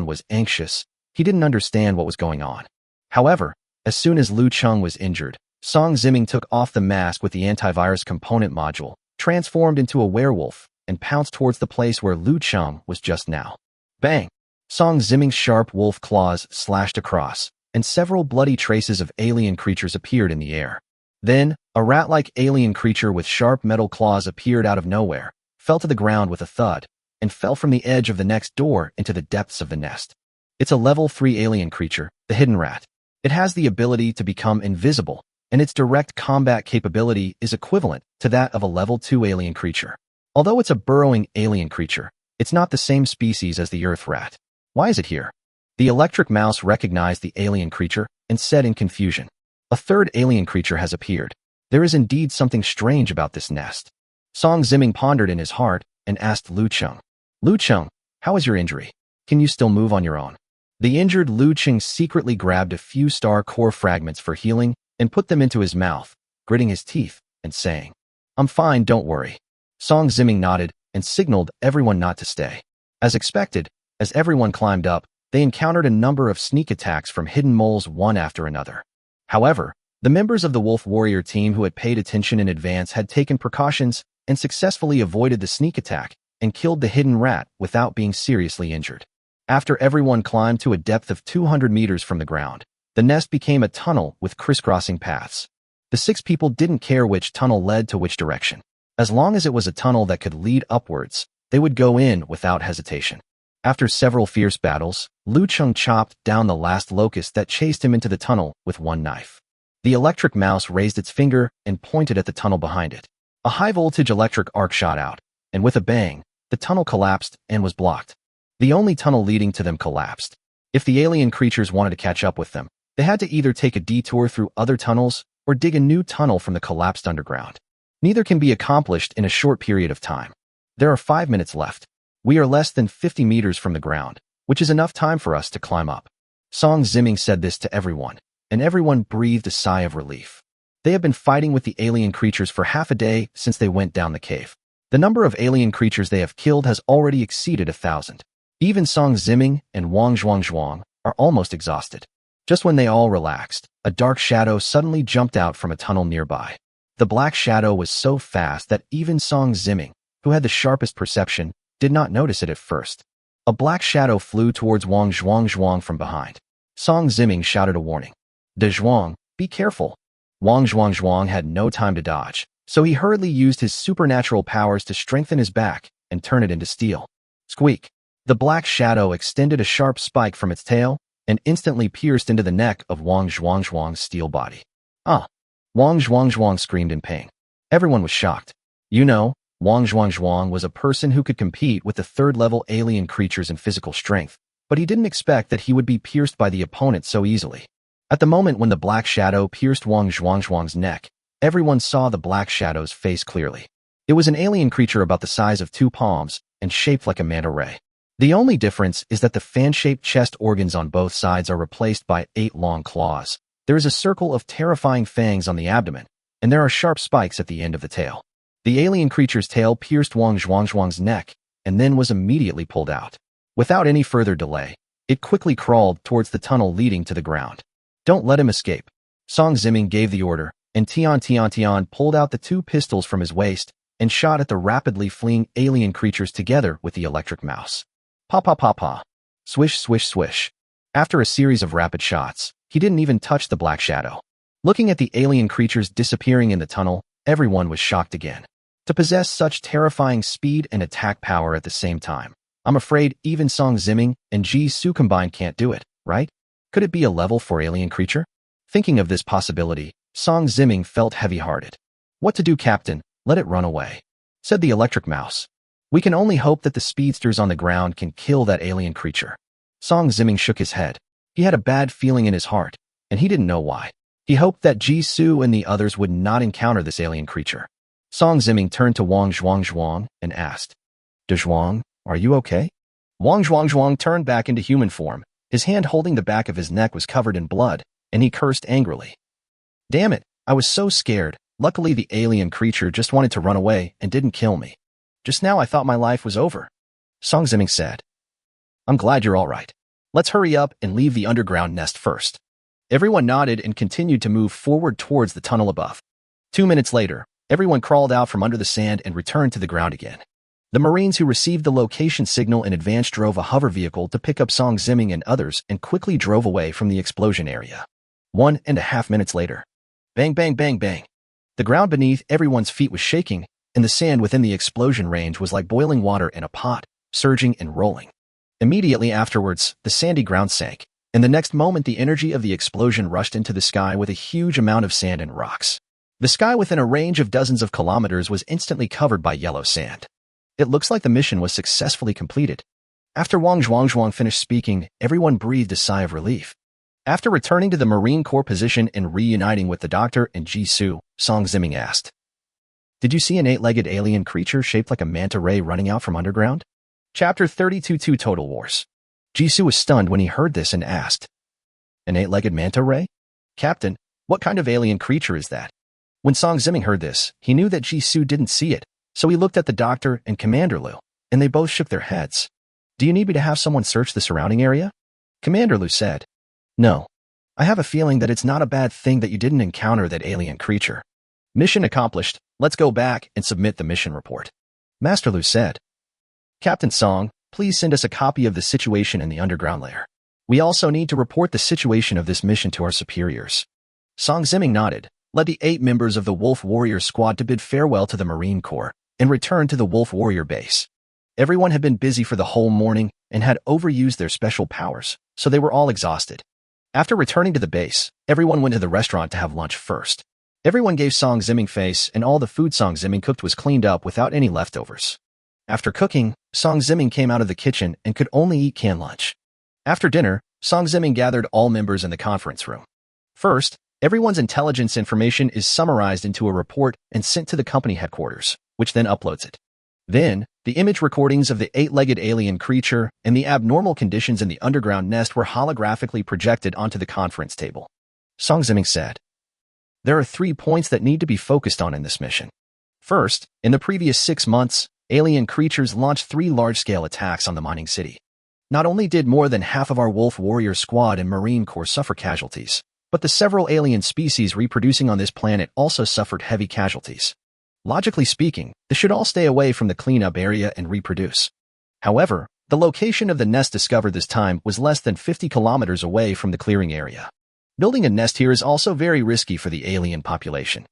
was anxious, he didn't understand what was going on. However, as soon as Liu Cheng was injured, Song Ziming took off the mask with the antivirus component module, transformed into a werewolf, and pounced towards the place where Liu Cheng was just now. Bang! Song Ziming's sharp wolf claws slashed across, and several bloody traces of alien creatures appeared in the air. Then, a rat-like alien creature with sharp metal claws appeared out of nowhere, fell to the ground with a thud, and fell from the edge of the next door into the depths of the nest. It's a level 3 alien creature, the hidden rat. It has the ability to become invisible, and its direct combat capability is equivalent to that of a level 2 alien creature. Although it's a burrowing alien creature, it's not the same species as the earth rat. Why is it here? The electric mouse recognized the alien creature and said in confusion, "A third alien creature has appeared. There is indeed something strange about this nest." Song Ziming pondered in his heart and asked Liu Cheng, "Liu Cheng, how is your injury? Can you still move on your own?" The injured Liu Cheng secretly grabbed a few star core fragments for healing and put them into his mouth, gritting his teeth and saying, "I'm fine, don't worry." Song Ziming nodded and signaled everyone not to stay. As expected, as everyone climbed up, they encountered a number of sneak attacks from hidden moles one after another. However, the members of the Wolf Warrior team who had paid attention in advance had taken precautions and successfully avoided the sneak attack and killed the hidden rat without being seriously injured. After everyone climbed to a depth of 200 meters from the ground, the nest became a tunnel with crisscrossing paths. The 6 people didn't care which tunnel led to which direction. As long as it was a tunnel that could lead upwards, they would go in without hesitation. After several fierce battles, Liu Cheng chopped down the last locust that chased him into the tunnel with one knife. The electric mouse raised its finger and pointed at the tunnel behind it. A high-voltage electric arc shot out, and with a bang, the tunnel collapsed and was blocked. The only tunnel leading to them collapsed. If the alien creatures wanted to catch up with them, they had to either take a detour through other tunnels or dig a new tunnel from the collapsed underground. Neither can be accomplished in a short period of time. There are 5 minutes left. We are less than 50 meters from the ground, which is enough time for us to climb up. Song Ziming said this to everyone, and everyone breathed a sigh of relief. They have been fighting with the alien creatures for half a day since they went down the cave. The number of alien creatures they have killed has already exceeded 1,000. Even Song Ziming and Wang Zhuang are almost exhausted. Just when they all relaxed, a dark shadow suddenly jumped out from a tunnel nearby. The black shadow was so fast that even Song Ziming, who had the sharpest perception, did not notice it at first. A black shadow flew towards Wang Zhuang from behind. Song Ziming shouted a warning. "De Zhuang, be careful." Wang Zhuang had no time to dodge, so he hurriedly used his supernatural powers to strengthen his back and turn it into steel. Squeak! The black shadow extended a sharp spike from its tail and instantly pierced into the neck of Wang Zhuang's steel body. "Ah!" Wang Zhuang screamed in pain. Everyone was shocked. Wang Zhuang was a person who could compete with the third-level alien creatures in physical strength, but he didn't expect that he would be pierced by the opponent so easily. At the moment when the black shadow pierced Wang Zhuang's neck, everyone saw the black shadow's face clearly. It was an alien creature about the size of 2 palms and shaped like a manta ray. The only difference is that the fan-shaped chest organs on both sides are replaced by 8 long claws. There is a circle of terrifying fangs on the abdomen, and there are sharp spikes at the end of the tail. The alien creature's tail pierced Wang Zhuang's neck and then was immediately pulled out. Without any further delay, it quickly crawled towards the tunnel leading to the ground. "Don't let him escape." Song Ziming gave the order, and Tian pulled out the 2 pistols from his waist and shot at the rapidly fleeing alien creatures together with the electric mouse. Pa pa pa pa. Swish swish swish. After a series of rapid shots, he didn't even touch the black shadow. Looking at the alien creatures disappearing in the tunnel, everyone was shocked again. To possess such terrifying speed and attack power at the same time, I'm afraid even Song Ziming and Ji Su combined can't do it, right? Could it be a level 4 alien creature? Thinking of this possibility, Song Ziming felt heavy-hearted. "What to do, Captain? Let it run away," said the electric mouse. "We can only hope that the speedsters on the ground can kill that alien creature." Song Ziming shook his head. He had a bad feeling in his heart, and he didn't know why. He hoped that Ji Su and the others would not encounter this alien creature. Song Ziming turned to Wang Zhuang and asked, "De Zhuang, are you okay?" Wang Zhuang turned back into human form. His hand holding the back of his neck was covered in blood, and he cursed angrily. Damn it, I was so scared. Luckily, the alien creature just wanted to run away and didn't kill me. Just now I thought my life was over. Song Zimming said. I'm glad you're all right. Let's hurry up and leave the underground nest first. Everyone nodded and continued to move forward towards the tunnel above. 2 minutes later, everyone crawled out from under the sand and returned to the ground again. The Marines who received the location signal in advance drove a hover vehicle to pick up Song Zimming and others and quickly drove away from the explosion area. 1.5 minutes later. Bang, bang, bang, bang. The ground beneath everyone's feet was shaking, and the sand within the explosion range was like boiling water in a pot, surging and rolling. Immediately afterwards, the sandy ground sank, and the next moment the energy of the explosion rushed into the sky with a huge amount of sand and rocks. The sky within a range of dozens of kilometers was instantly covered by yellow sand. It looks like the mission was successfully completed. After Wang Zhuangzhuang finished speaking, everyone breathed a sigh of relief. After returning to the Marine Corps position and reuniting with the doctor and Jisoo, Song Zimming asked, Did you see an 8-legged alien creature shaped like a manta ray running out from underground? Chapter 32 Total Wars. Jisoo was stunned when he heard this and asked, An 8-legged manta ray? Captain, what kind of alien creature is that? When Song Zimming heard this, he knew that Jisoo didn't see it, so he looked at the doctor and Commander Liu, and they both shook their heads. Do you need me to have someone search the surrounding area? Commander Liu said. No. I have a feeling that it's not a bad thing that you didn't encounter that alien creature. Mission accomplished. Let's go back and submit the mission report. Master Liu said. Captain Song, please send us a copy of the situation in the underground layer. We also need to report the situation of this mission to our superiors. Song Zimming nodded, led the 8 members of the Wolf Warrior squad to bid farewell to the Marine Corps and return to the Wolf Warrior base. Everyone had been busy for the whole morning and had overused their special powers, so they were all exhausted. After returning to the base, everyone went to the restaurant to have lunch first. Everyone gave Song Zimming face, and all the food Song Zimming cooked was cleaned up without any leftovers. After cooking, Song Zimming came out of the kitchen and could only eat canned lunch. After dinner, Song Zimming gathered all members in the conference room. First, everyone's intelligence information is summarized into a report and sent to the company headquarters, which then uploads it. Then, the image recordings of the 8-legged alien creature and the abnormal conditions in the underground nest were holographically projected onto the conference table. Song Zimming said, There are 3 points that need to be focused on in this mission. First, in the previous 6 months, alien creatures launched 3 large-scale attacks on the mining city. Not only did more than half of our Wolf Warrior squad and Marine Corps suffer casualties, but the several alien species reproducing on this planet also suffered heavy casualties. Logically speaking, they should all stay away from the cleanup area and reproduce. However, the location of the nest discovered this time was less than 50 kilometers away from the clearing area. Building a nest here is also very risky for the alien population.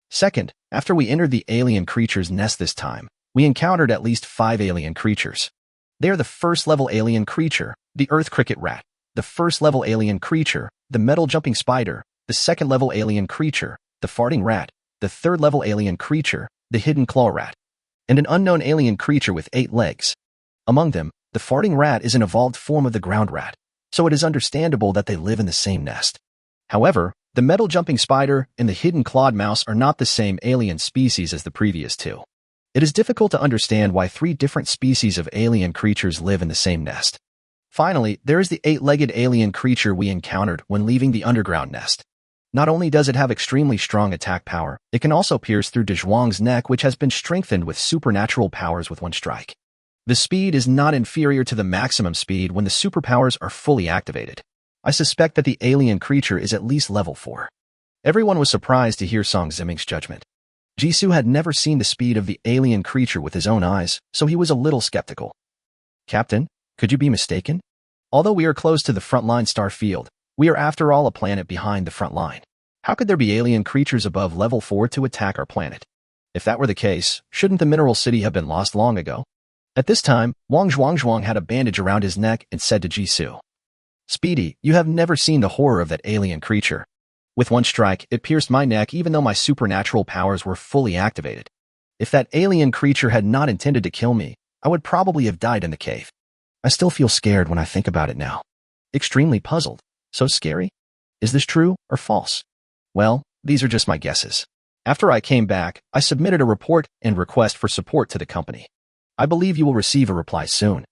Second, after we entered the alien creature's nest this time, we encountered at least 5 alien creatures. They are the first-level alien creature, the earth cricket rat, the first-level alien creature, the metal-jumping spider, the second-level alien creature, the farting rat, the third-level alien creature, the hidden claw rat, and an unknown alien creature with 8 legs. Among them, the farting rat is an evolved form of the ground rat, so it is understandable that they live in the same nest. However, the metal-jumping spider and the hidden clawed mouse are not the same alien species as the previous 2. It is difficult to understand why 3 different species of alien creatures live in the same nest. Finally, there is the 8-legged alien creature we encountered when leaving the underground nest. Not only does it have extremely strong attack power, it can also pierce through De Zhuang's neck, which has been strengthened with supernatural powers with one strike. The speed is not inferior to the maximum speed when the superpowers are fully activated. I suspect that the alien creature is at least level 4. Everyone was surprised to hear Song Zimming's judgment. Jisoo had never seen the speed of the alien creature with his own eyes, so he was a little skeptical. Captain, could you be mistaken? Although we are close to the frontline star field, we are after all a planet behind the front line. How could there be alien creatures above level 4 to attack our planet? If that were the case, shouldn't the mineral city have been lost long ago? At this time, Wang Zhuangzhuang had a bandage around his neck and said to Jisoo, Speedy, you have never seen the horror of that alien creature. With one strike, it pierced my neck even though my supernatural powers were fully activated. If that alien creature had not intended to kill me, I would probably have died in the cave. I still feel scared when I think about it now. Extremely puzzled. So scary? Is this true or false? Well, these are just my guesses. After I came back, I submitted a report and request for support to the company. I believe you will receive a reply soon.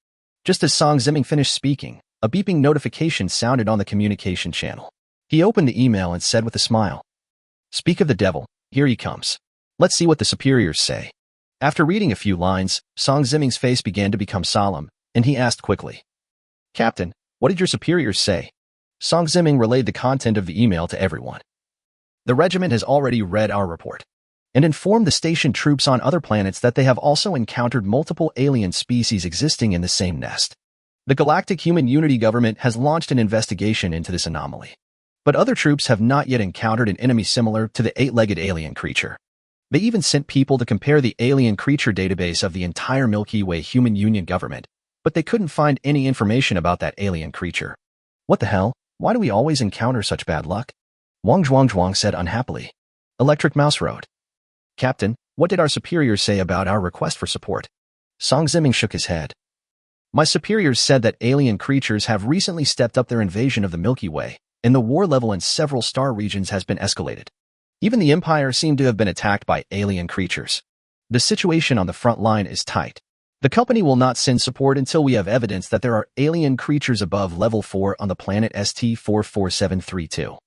Just as Song Zimming finished speaking, a beeping notification sounded on the communication channel. He opened the email and said with a smile, Speak of the devil, here he comes. Let's see what the superiors say. After reading a few lines, Song Ziming's face began to become solemn, and he asked quickly, Captain, what did your superiors say? Song Ziming relayed the content of the email to everyone. The regiment has already read our report and informed the stationed troops on other planets that they have also encountered multiple alien species existing in the same nest. The Galactic Human Unity Government has launched an investigation into this anomaly. But other troops have not yet encountered an enemy similar to the eight-legged alien creature. They even sent people to compare the alien creature database of the entire Milky Way Human Union government, but they couldn't find any information about that alien creature. What the hell? Why do we always encounter such bad luck? Wang Zhuang said unhappily. Electric Mouse wrote, Captain, what did our superiors say about our request for support? Song Ziming shook his head. My superiors said that alien creatures have recently stepped up their invasion of the Milky Way, and the war level in several star regions has been escalated. Even the Empire seemed to have been attacked by alien creatures. The situation on the front line is tight. The company will not send support until we have evidence that there are alien creatures above level 4 on the planet ST-44732.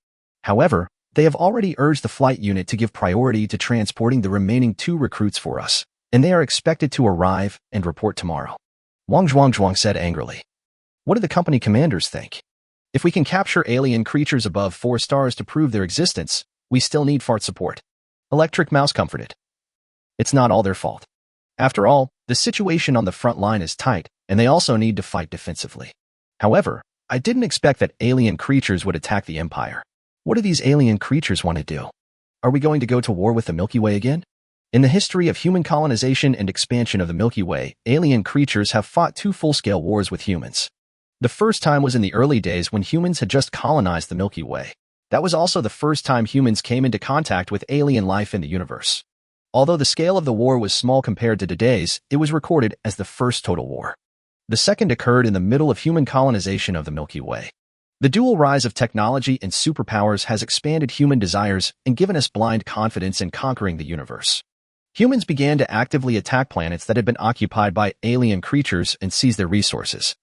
However, they have already urged the flight unit to give priority to transporting the remaining 2 recruits for us, and they are expected to arrive and report tomorrow. Wang Zhuang said angrily. What do the company commanders think? If we can capture alien creatures above 4 stars to prove their existence, we still need fart support. Electric Mouse comforted. It's not all their fault. After all, the situation on the front line is tight, and they also need to fight defensively. However, I didn't expect that alien creatures would attack the Empire. What do these alien creatures want to do? Are we going to go to war with the Milky Way again? In the history of human colonization and expansion of the Milky Way, alien creatures have fought 2 full-scale wars with humans. The first time was in the early days when humans had just colonized the Milky Way. That was also the first time humans came into contact with alien life in the universe. Although the scale of the war was small compared to today's, it was recorded as the first total war. The second occurred in the middle of human colonization of the Milky Way. The dual rise of technology and superpowers has expanded human desires and given us blind confidence in conquering the universe. Humans began to actively attack planets that had been occupied by alien creatures and seize their resources.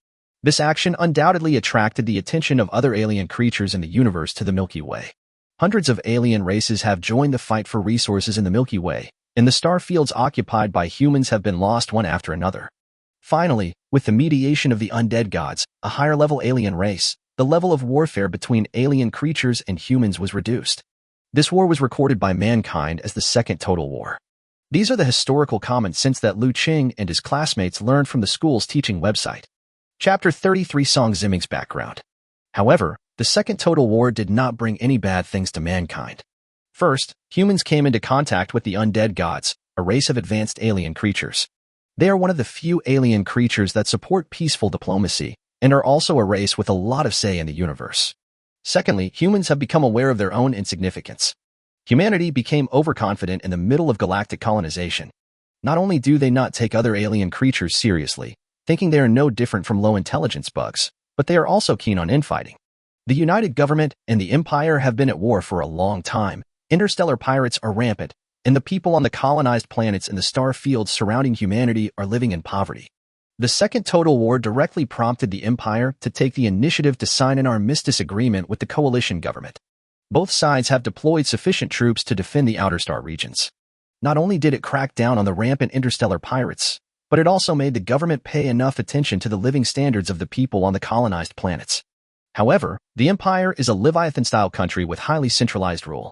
This action undoubtedly attracted the attention of other alien creatures in the universe to the Milky Way. Hundreds of alien races have joined the fight for resources in the Milky Way, and the star fields occupied by humans have been lost one after another. Finally, with the mediation of the undead gods, a higher-level alien race, the level of warfare between alien creatures and humans was reduced. This war was recorded by mankind as the Second Total War. These are the historical common sense that Liu Cheng and his classmates learned from the school's teaching website. Chapter 33 Song Ziming's background. However, the Second Total War did not bring any bad things to mankind. First, humans came into contact with the undead gods, a race of advanced alien creatures. They are one of the few alien creatures that support peaceful diplomacy, and are also a race with a lot of say in the universe. Secondly, humans have become aware of their own insignificance. Humanity became overconfident in the middle of galactic colonization. Not only do they not take other alien creatures seriously, thinking they are no different from low-intelligence bugs, but they are also keen on infighting. The United Government and the Empire have been at war for a long time. Interstellar pirates are rampant, and the people on the colonized planets in the star fields surrounding humanity are living in poverty. The Second Total War directly prompted the Empire to take the initiative to sign an armistice agreement with the coalition government. Both sides have deployed sufficient troops to defend the outer star regions. Not only did it crack down on the rampant interstellar pirates, but it also made the government pay enough attention to the living standards of the people on the colonized planets. However, the Empire is a Leviathan-style country with highly centralized rule.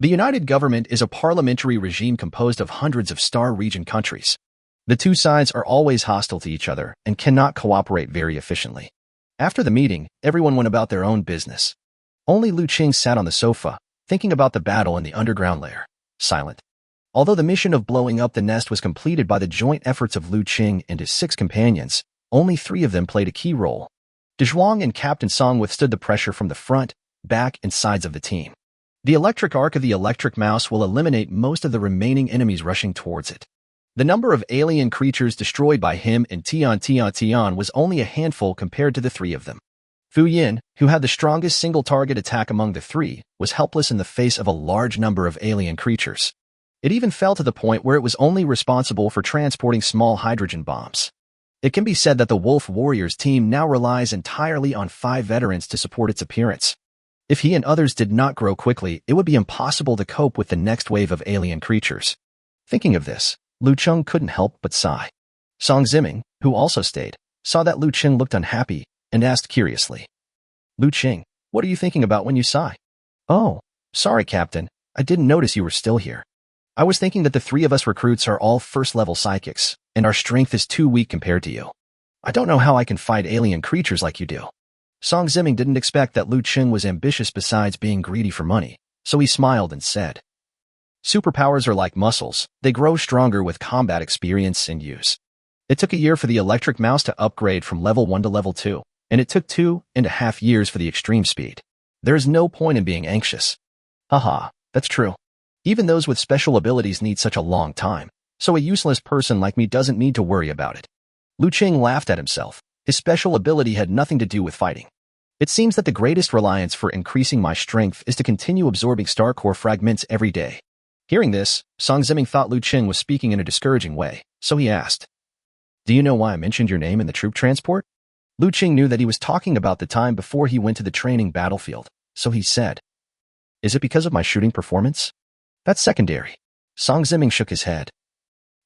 The United Government is a parliamentary regime composed of hundreds of star region countries. The two sides are always hostile to each other and cannot cooperate very efficiently. After the meeting, everyone went about their own business. Only Liu Cheng sat on the sofa, thinking about the battle in the underground lair, silent. Although the mission of blowing up the nest was completed by the joint efforts of Liu Cheng and his 6 companions, only 3 of them played a key role. De Zhuang and Captain Song withstood the pressure from the front, back, and sides of the team. The electric arc of the electric mouse will eliminate most of the remaining enemies rushing towards it. The number of alien creatures destroyed by him and Tian was only a handful compared to the 3 of them. Fu Yin, who had the strongest single-target attack among the 3, was helpless in the face of a large number of alien creatures. It even fell to the point where it was only responsible for transporting small hydrogen bombs. It can be said that the Wolf Warriors team now relies entirely on 5 veterans to support its appearance. If he and others did not grow quickly, it would be impossible to cope with the next wave of alien creatures. Thinking of this, Liu Cheng couldn't help but sigh. Song Ziming, who also stayed, saw that Liu Cheng looked unhappy and asked curiously, "Liu Cheng, what are you thinking about when you sigh?" "Oh, sorry, Captain. I didn't notice you were still here. I was thinking that the three of us recruits are all first-level psychics, and our strength is too weak compared to you. I don't know how I can fight alien creatures like you do." Song Ziming didn't expect that Liu Cheng was ambitious besides being greedy for money, so he smiled and said, "Superpowers are like muscles. They grow stronger with combat experience and use. It took a year for the electric mouse to upgrade from level 1 to level 2, and it took 2.5 years for the extreme speed. There is no point in being anxious." Haha, that's true. Even those with special abilities need such a long time, so a useless person like me doesn't need to worry about it. Liu Cheng laughed at himself. His special ability had nothing to do with fighting. It seems that the greatest reliance for increasing my strength is to continue absorbing star core fragments every day. Hearing this, Song Ziming thought Liu Cheng was speaking in a discouraging way, so he asked, "Do you know why I mentioned your name in the troop transport?" Liu Cheng knew that he was talking about the time before he went to the training battlefield, so he said, "Is it because of my shooting performance?" "That's secondary." Song Ziming shook his head.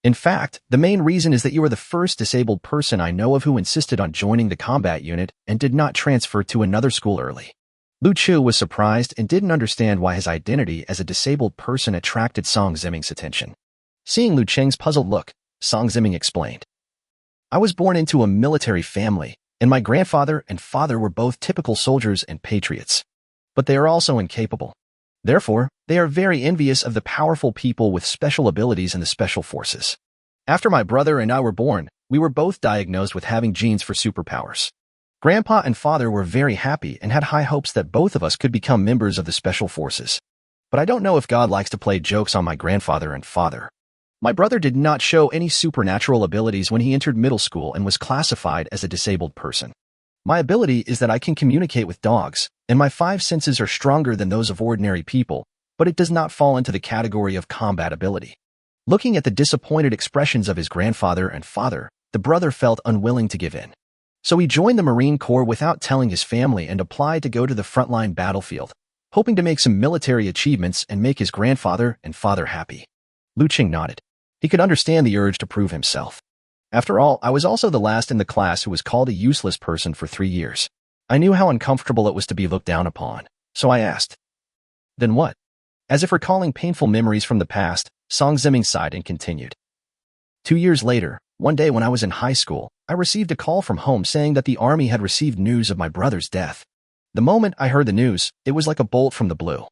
"In fact, the main reason is that you are the first disabled person I know of who insisted on joining the combat unit and did not transfer to another school early." Liu Chu was surprised and didn't understand why his identity as a disabled person attracted Song Ziming's attention. Seeing Liu Cheng's puzzled look, Song Ziming explained, "I was born into a military family, and my grandfather and father were both typical soldiers and patriots. But they are also incapable. Therefore, they are very envious of the powerful people with special abilities in the special forces. After my brother and I were born, we were both diagnosed with having genes for superpowers. Grandpa and father were very happy and had high hopes that both of us could become members of the special forces. But I don't know if God likes to play jokes on my grandfather and father. My brother did not show any supernatural abilities when he entered middle school and was classified as a disabled person. My ability is that I can communicate with dogs, and my 5 senses are stronger than those of ordinary people, but it does not fall into the category of combat ability." Looking at the disappointed expressions of his grandfather and father, the brother felt unwilling to give in. So he joined the Marine Corps without telling his family and applied to go to the frontline battlefield, hoping to make some military achievements and make his grandfather and father happy. Liu Cheng nodded. He could understand the urge to prove himself. "After all, I was also the last in the class who was called a useless person for 3 years. I knew how uncomfortable it was to be looked down upon, so I asked, 'Then what?'" As if recalling painful memories from the past, Song Ziming sighed and continued. 2 years later, one day when I was in high school, I received a call from home saying that the army had received news of my brother's death. The moment I heard the news, it was like a bolt from the blue.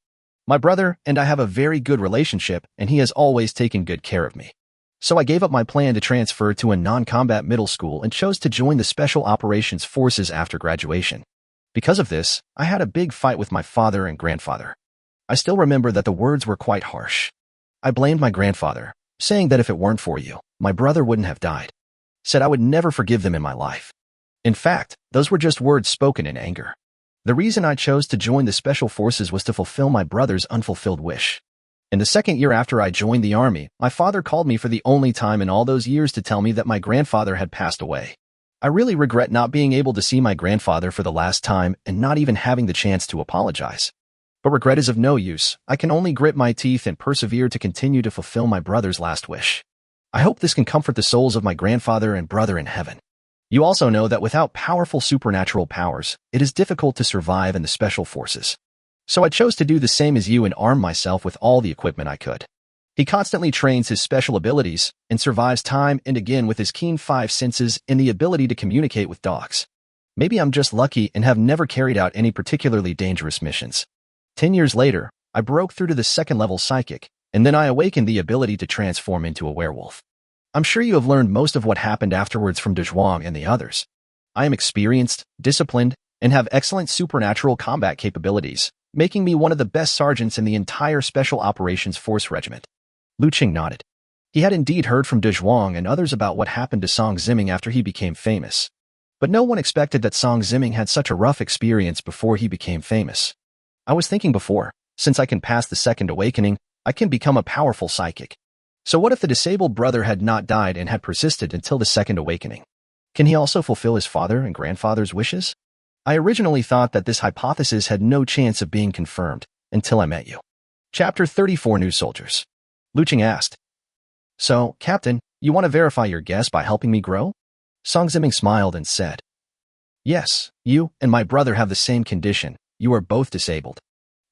My brother and I have a very good relationship, and he has always taken good care of me. So I gave up my plan to transfer to a non-combat middle school and chose to join the Special Operations Forces after graduation. Because of this, I had a big fight with my father and grandfather. I still remember that the words were quite harsh. I blamed my grandfather, saying that if it weren't for you, my brother wouldn't have died. Said I would never forgive them in my life. In fact, those were just words spoken in anger. The reason I chose to join the Special Forces was to fulfill my brother's unfulfilled wish. In the second year after I joined the army, my father called me for the only time in all those years to tell me that my grandfather had passed away. I really regret not being able to see my grandfather for the last time and not even having the chance to apologize. But regret is of no use. I can only grit my teeth and persevere to continue to fulfill my brother's last wish. I hope this can comfort the souls of my grandfather and brother in heaven. You also know that without powerful supernatural powers, it is difficult to survive in the special forces. So I chose to do the same as you and arm myself with all the equipment I could. He constantly trains his special abilities and survives time and again with his keen 5 senses and the ability to communicate with dogs. Maybe I'm just lucky and have never carried out any particularly dangerous missions. 10 years later, I broke through to the 2nd-level psychic, and then I awakened the ability to transform into a werewolf. I'm sure you have learned most of what happened afterwards from De Zhuang and the others. I am experienced, disciplined, and have excellent supernatural combat capabilities, making me one of the best sergeants in the entire Special Operations Force Regiment. Liu Cheng nodded. He had indeed heard from De Zhuang and others about what happened to Song Ziming after he became famous. But no one expected that Song Ziming had such a rough experience before he became famous. I was thinking before, since I can pass the 2nd awakening, I can become a powerful psychic. So what if the disabled brother had not died and had persisted until the 2nd awakening? Can he also fulfill his father and grandfather's wishes? I originally thought that this hypothesis had no chance of being confirmed until I met you. Chapter 34 New Soldiers. Liu Cheng asked. So, Captain, you want to verify your guess by helping me grow? Song Ziming smiled and said, Yes, you and my brother have the same condition. You are both disabled.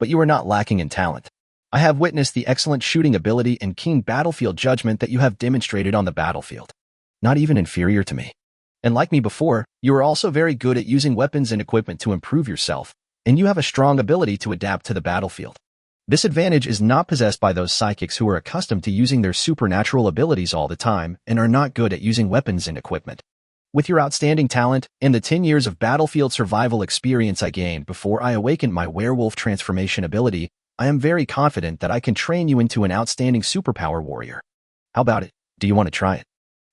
But you are not lacking in talent. I have witnessed the excellent shooting ability and keen battlefield judgment that you have demonstrated on the battlefield. Not even inferior to me. And like me before, you are also very good at using weapons and equipment to improve yourself, and you have a strong ability to adapt to the battlefield. This advantage is not possessed by those psychics who are accustomed to using their supernatural abilities all the time and are not good at using weapons and equipment. With your outstanding talent and the 10 years of battlefield survival experience I gained before I awakened my werewolf transformation ability, I am very confident that I can train you into an outstanding superpower warrior. How about it? Do you want to try it?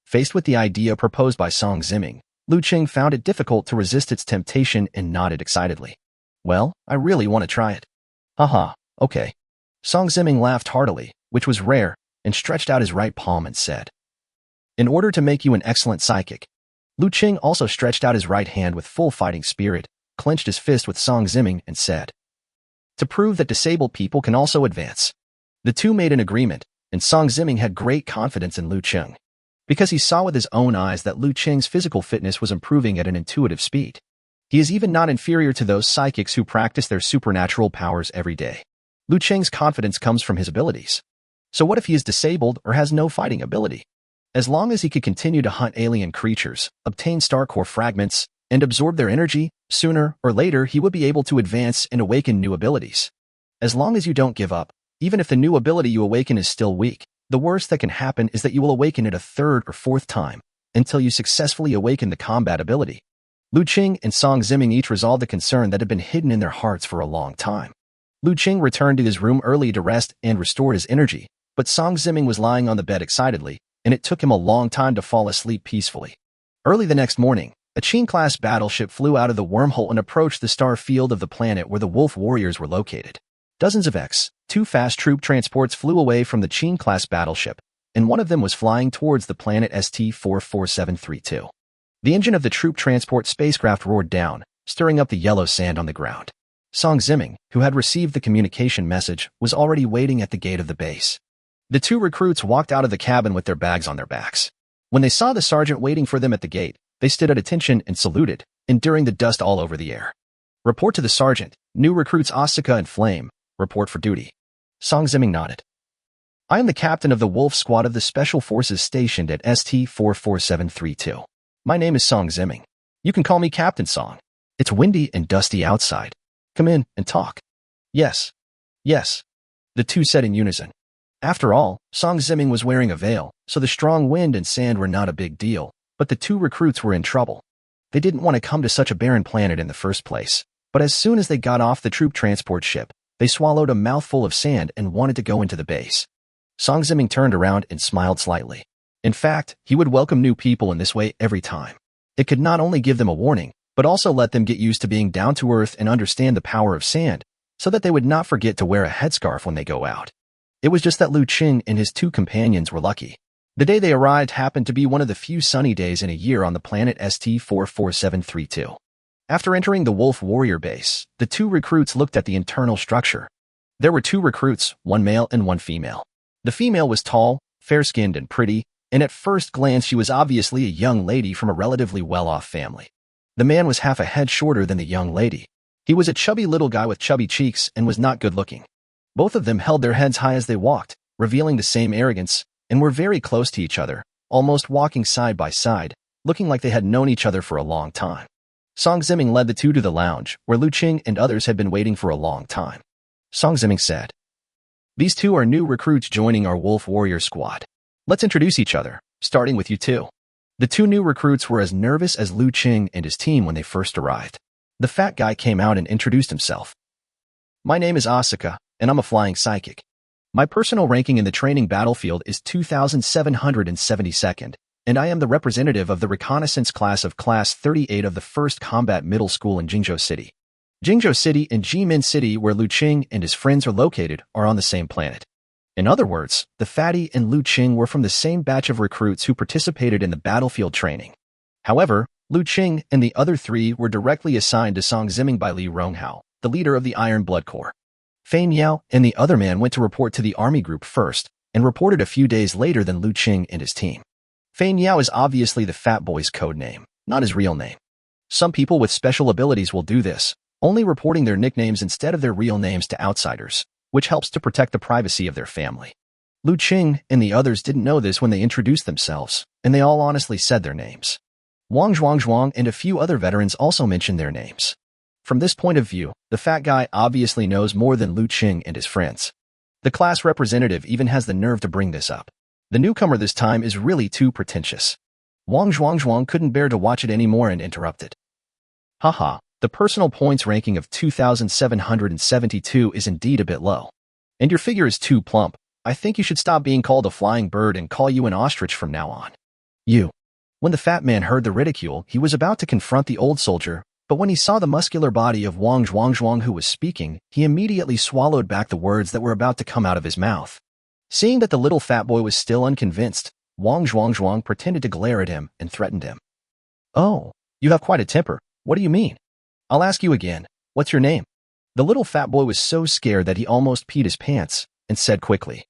Faced with the idea proposed by Song Ziming, Liu Cheng found it difficult to resist its temptation and nodded excitedly. Well, I really want to try it. Haha, okay. Song Ziming laughed heartily, which was rare, and stretched out his right palm and said, In order to make you an excellent psychic, Liu Cheng also stretched out his right hand with full fighting spirit, clenched his fist with Song Ziming, and said, To prove that disabled people can also advance. The two made an agreement, and Song Ziming had great confidence in Liu Cheng, because he saw with his own eyes that Liu Cheng's physical fitness was improving at an intuitive speed. He is even not inferior to those psychics who practice their supernatural powers every day. Liu Cheng's confidence comes from his abilities. So what if he is disabled or has no fighting ability? As long as he could continue to hunt alien creatures, obtain star core fragments, and absorb their energy, sooner or later he would be able to advance and awaken new abilities. As long as you don't give up, even if the new ability you awaken is still weak, the worst that can happen is that you will awaken it a third or fourth time, until you successfully awaken the combat ability. Liu Cheng and Song Ziming each resolved a concern that had been hidden in their hearts for a long time. Liu Cheng returned to his room early to rest and restore his energy, but Song Ziming was lying on the bed excitedly, and it took him a long time to fall asleep peacefully. Early the next morning, a Qing-class battleship flew out of the wormhole and approached the star field of the planet where the Wolf Warriors were located. Dozens of X-2 fast troop transports flew away from the Qing-class battleship, and one of them was flying towards the planet ST-44732. The engine of the troop transport spacecraft roared down, stirring up the yellow sand on the ground. Song Ziming, who had received the communication message, was already waiting at the gate of the base. The two recruits walked out of the cabin with their bags on their backs. When they saw the sergeant waiting for them at the gate, they stood at attention and saluted, enduring the dust all over the air. Report to the sergeant, new recruits Asuka and Flame, report for duty. Song Ziming nodded. I am the captain of the Wolf Squad of the Special Forces stationed at ST-44732. My name is Song Ziming. You can call me Captain Song. It's windy and dusty outside. Come in and talk. Yes. Yes. The two said in unison. After all, Song Ziming was wearing a veil, so the strong wind and sand were not a big deal, but the two recruits were in trouble. They didn't want to come to such a barren planet in the first place, but as soon as they got off the troop transport ship, they swallowed a mouthful of sand and wanted to go into the base. Song Ziming turned around and smiled slightly. In fact, he would welcome new people in this way every time. It could not only give them a warning, but also let them get used to being down to earth and understand the power of sand, so that they would not forget to wear a headscarf when they go out. It was just that Liu Cheng and his two companions were lucky. The day they arrived happened to be one of the few sunny days in a year on the planet ST-44732. After entering the Wolf Warrior base, the two recruits looked at the internal structure. There were two recruits, one male and one female. The female was tall, fair-skinned and pretty, and at first glance she was obviously a young lady from a relatively well-off family. The man was half a head shorter than the young lady. He was a chubby little guy with chubby cheeks and was not good-looking. Both of them held their heads high as they walked, revealing the same arrogance, and were very close to each other, almost walking side by side, looking like they had known each other for a long time. Song Ziming led the two to the lounge, where Liu Cheng and others had been waiting for a long time. Song Ziming said, These two are new recruits joining our Wolf Warrior squad. Let's introduce each other, starting with you two. The two new recruits were as nervous as Liu Cheng and his team when they first arrived. The fat guy came out and introduced himself. My name is Asuka, and I'm a flying psychic. My personal ranking in the training battlefield is 2,772nd, and I am the representative of the reconnaissance class of Class 38 of the 1st Combat Middle School in Jingzhou City. Jingzhou City and Jimin City, where Liu Cheng and his friends are located, are on the same planet. In other words, the fatty and Liu Cheng were from the same batch of recruits who participated in the battlefield training. However, Liu Cheng and the other three were directly assigned to Song Ziming by Li Ronghao, the leader of the Iron Blood Corps. Fan Yao and the other man went to report to the army group first and reported a few days later than Liu Cheng and his team. Fan Yao is obviously the fat boy's code name, not his real name. Some people with special abilities will do this, only reporting their nicknames instead of their real names to outsiders, which helps to protect the privacy of their family. Liu Cheng and the others didn't know this when they introduced themselves, and they all honestly said their names. Wang Zhuang and a few other veterans also mentioned their names. From this point of view, the fat guy obviously knows more than Liu Cheng and his friends. The class representative even has the nerve to bring this up. The newcomer this time is really too pretentious. Wang Zhuang couldn't bear to watch it anymore and interrupted. Haha, the personal points ranking of 2,772 is indeed a bit low. And your figure is too plump. I think you should stop being called a flying bird and call you an ostrich from now on. You. When the fat man heard the ridicule, he was about to confront the old soldier, but when he saw the muscular body of Wang Zhuang who was speaking, he immediately swallowed back the words that were about to come out of his mouth. Seeing that the little fat boy was still unconvinced, Wang Zhuang pretended to glare at him and threatened him. Oh, you have quite a temper. What do you mean? I'll ask you again. What's your name? The little fat boy was so scared that he almost peed his pants and said quickly,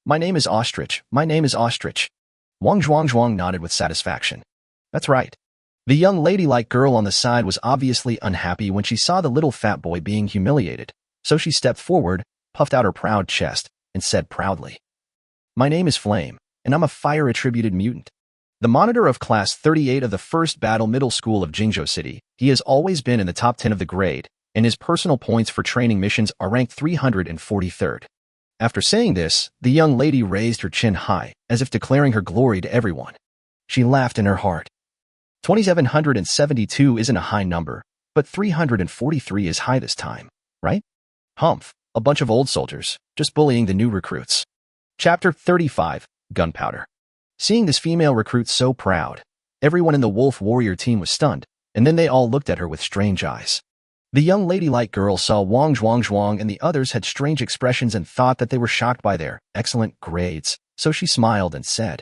My name is Ostrich. My name is Ostrich. Wang Zhuang nodded with satisfaction. That's right. The young ladylike girl on the side was obviously unhappy when she saw the little fat boy being humiliated, so she stepped forward, puffed out her proud chest, and said proudly, My name is Flame, and I'm a fire-attributed mutant. The monitor of Class 38 of the 1st Battle Middle School of Jingzhou City, he has always been in the top 10 of the grade, and his personal points for training missions are ranked 343rd. After saying this, the young lady raised her chin high, as if declaring her glory to everyone. She laughed in her heart. 2,772 isn't a high number, but 343 is high this time, right? Humph, a bunch of old soldiers, just bullying the new recruits. Chapter 35, Gunpowder. Seeing this female recruit so proud, everyone in the Wolf Warrior team was stunned, and then they all looked at her with strange eyes. The young ladylike girl saw Wang Zhuang and the others had strange expressions and thought that they were shocked by their excellent grades, so she smiled and said,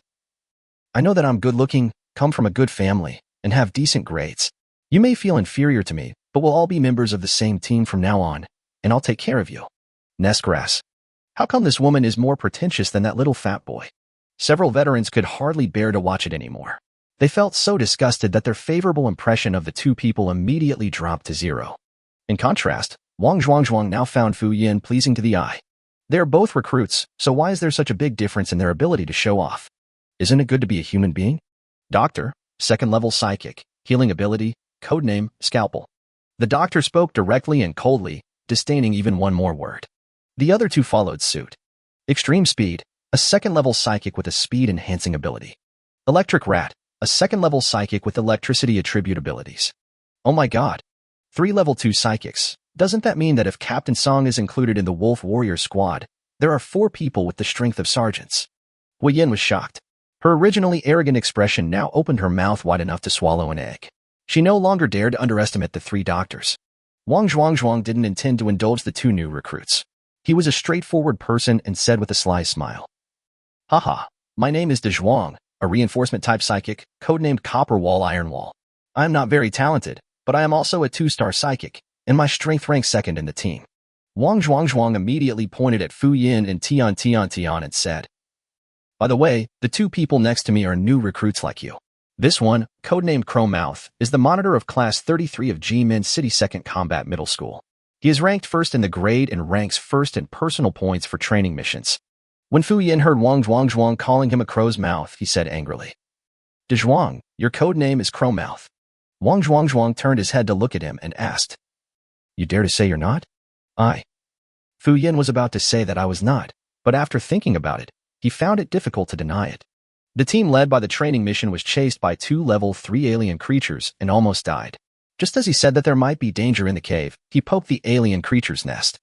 I know that I'm good-looking, come from a good family, and have decent grades. You may feel inferior to me, but we'll all be members of the same team from now on, and I'll take care of you. Nestgrass. How come this woman is more pretentious than that little fat boy? Several veterans could hardly bear to watch it anymore. They felt so disgusted that their favorable impression of the two people immediately dropped to zero. In contrast, Wang Zhuang now found Fu Yin pleasing to the eye. They are both recruits, so why is there such a big difference in their ability to show off? Isn't it good to be a human being? Doctor, second-level psychic, healing ability, codename, Scalpel. The doctor spoke directly and coldly, disdaining even one more word. The other two followed suit. Extreme Speed, a second-level psychic with a speed-enhancing ability. Electric Rat, a second-level psychic with electricity attribute abilities. Oh my god. 3 level 2 psychics. Doesn't that mean that if Captain Song is included in the Wolf Warrior squad, there are 4 people with the strength of sergeants? Hu Yin was shocked. Her originally arrogant expression now opened her mouth wide enough to swallow an egg. She no longer dared to underestimate the 3 doctors. Wang Zhuang didn't intend to indulge the 2 new recruits. He was a straightforward person and said with a sly smile, Haha, my name is De Zhuang, a reinforcement-type psychic, codenamed Copperwall Ironwall. I am not very talented, but I am also a 2-star psychic, and my strength ranks 2nd in the team. Wang Zhuang immediately pointed at Fu Yin and Tian and said, By the way, the 2 people next to me are new recruits like you. This one, codenamed Crow Mouth, is the monitor of Class 33 of Jimin City 2nd Combat Middle School. He is ranked 1st in the grade and ranks 1st in personal points for training missions. When Fu Yin heard Wang Zhuang calling him a crow's mouth, he said angrily, De Zhuang, your code name is Crow Mouth. Wang Zhuang turned his head to look at him and asked, You dare to say you're not? Fu Yin was about to say that I was not, but after thinking about it, he found it difficult to deny it. The team led by the training mission was chased by 2 level 3 alien creatures and almost died. Just as he said that there might be danger in the cave, he poked the alien creature's nest.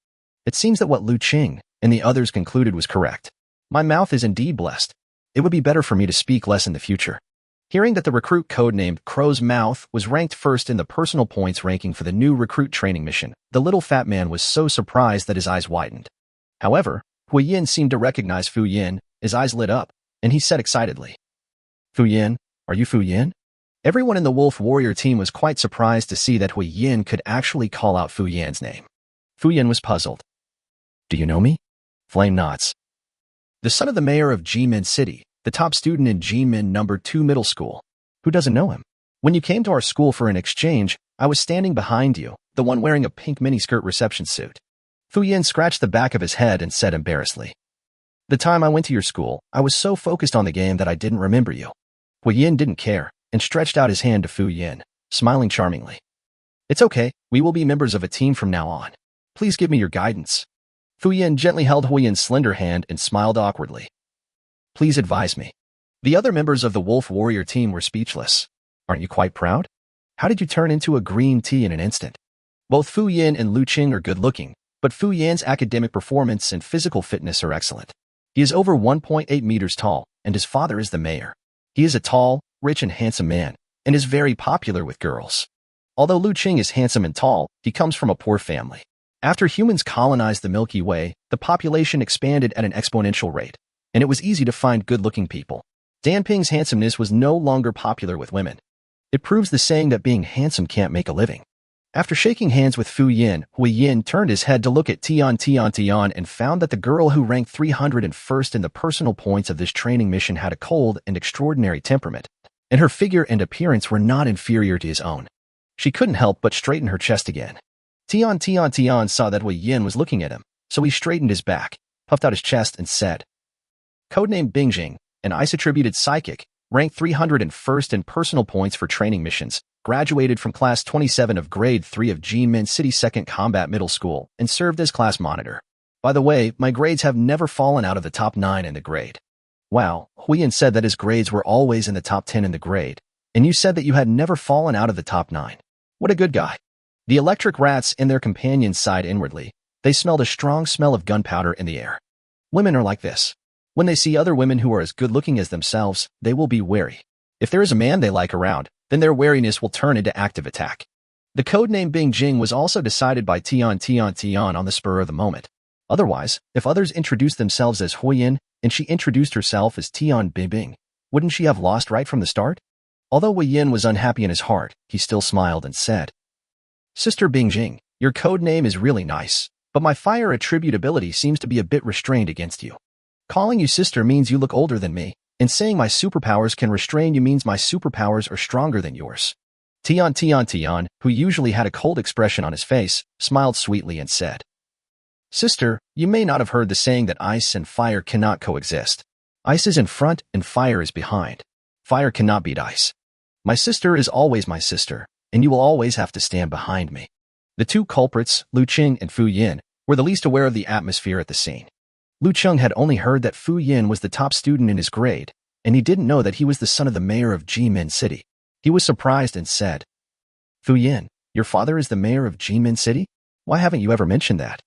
It seems that what Liu Cheng and the others concluded was correct. My mouth is indeed blessed. It would be better for me to speak less in the future. Hearing that the recruit codenamed Crow's Mouth was ranked 1st in the personal points ranking for the new recruit training mission, the little fat man was so surprised that his eyes widened. However, Hu Yin seemed to recognize Fu Yin, his eyes lit up, and he said excitedly, Fu Yin, are you Fu Yin? Everyone in the Wolf Warrior team was quite surprised to see that Hui Yin could actually call out Fu Yan's name. Fu Yin was puzzled. Do you know me? Flame nods. The son of the mayor of Jimin City, the top student in Jimin No. 2 Middle School. Who doesn't know him? When you came to our school for an exchange, I was standing behind you, the one wearing a pink miniskirt reception suit. Fu Yin scratched the back of his head and said embarrassedly. The time I went to your school, I was so focused on the game that I didn't remember you. Hui Yin didn't care and stretched out his hand to Fu Yin, smiling charmingly. It's okay, we will be members of a team from now on. Please give me your guidance. Fu Yin gently held Hui Yin's slender hand and smiled awkwardly. Please advise me. The other members of the Wolf Warrior team were speechless. Aren't you quite proud? How did you turn into a green tea in an instant? Both Fu Yin and Liu Cheng are good-looking, but Fu Yan's academic performance and physical fitness are excellent. He is over 1.8 meters tall, and his father is the mayor. He is a tall, rich and handsome man, and is very popular with girls. Although Liu Cheng is handsome and tall, he comes from a poor family. After humans colonized the Milky Way, the population expanded at an exponential rate, and it was easy to find good-looking people. Dan Ping's handsomeness was no longer popular with women. It proves the saying that being handsome can't make a living. After shaking hands with Fu Yin, Hui Yin turned his head to look at Tian and found that the girl who ranked 301st in the personal points of this training mission had a cold and extraordinary temperament, and her figure and appearance were not inferior to his own. She couldn't help but straighten her chest again. Tian saw that Hui Yin was looking at him, so he straightened his back, puffed out his chest, and said, Codenamed Bingjing, an ice-attributed psychic, ranked 301st in personal points for training missions, graduated from Class 27 of Grade 3 of Jimin City 2nd Combat Middle School, and served as class monitor. By the way, my grades have never fallen out of the top 9 in the grade. Wow, Huiyin said that his grades were always in the top 10 in the grade, and you said that you had never fallen out of the top 9. What a good guy. The electric rats and their companions sighed inwardly. They smelled a strong smell of gunpowder in the air. Women are like this. When they see other women who are as good-looking as themselves, they will be wary. If there is a man they like around, then their wariness will turn into active attack. The codename Bingjing was also decided by Tian on the spur of the moment. Otherwise, if others introduced themselves as Huiyin and she introduced herself as Tian Bingbing, wouldn't she have lost right from the start? Although Huiyin was unhappy in his heart, he still smiled and said, Sister Bingjing, your code name is really nice, but my fire attributability seems to be a bit restrained against you. Calling you sister means you look older than me, and saying my superpowers can restrain you means my superpowers are stronger than yours. Tian, who usually had a cold expression on his face, smiled sweetly and said, Sister, you may not have heard the saying that ice and fire cannot coexist. Ice is in front and fire is behind. Fire cannot beat ice. My sister is always my sister, and you will always have to stand behind me. The two culprits, Liu Cheng and Fu Yin, were the least aware of the atmosphere at the scene. Liu Cheng had only heard that Fu Yin was the top student in his grade, and he didn't know that he was the son of the mayor of Jimin City. He was surprised and said, Fu Yin, your father is the mayor of Jimin City? Why haven't you ever mentioned that?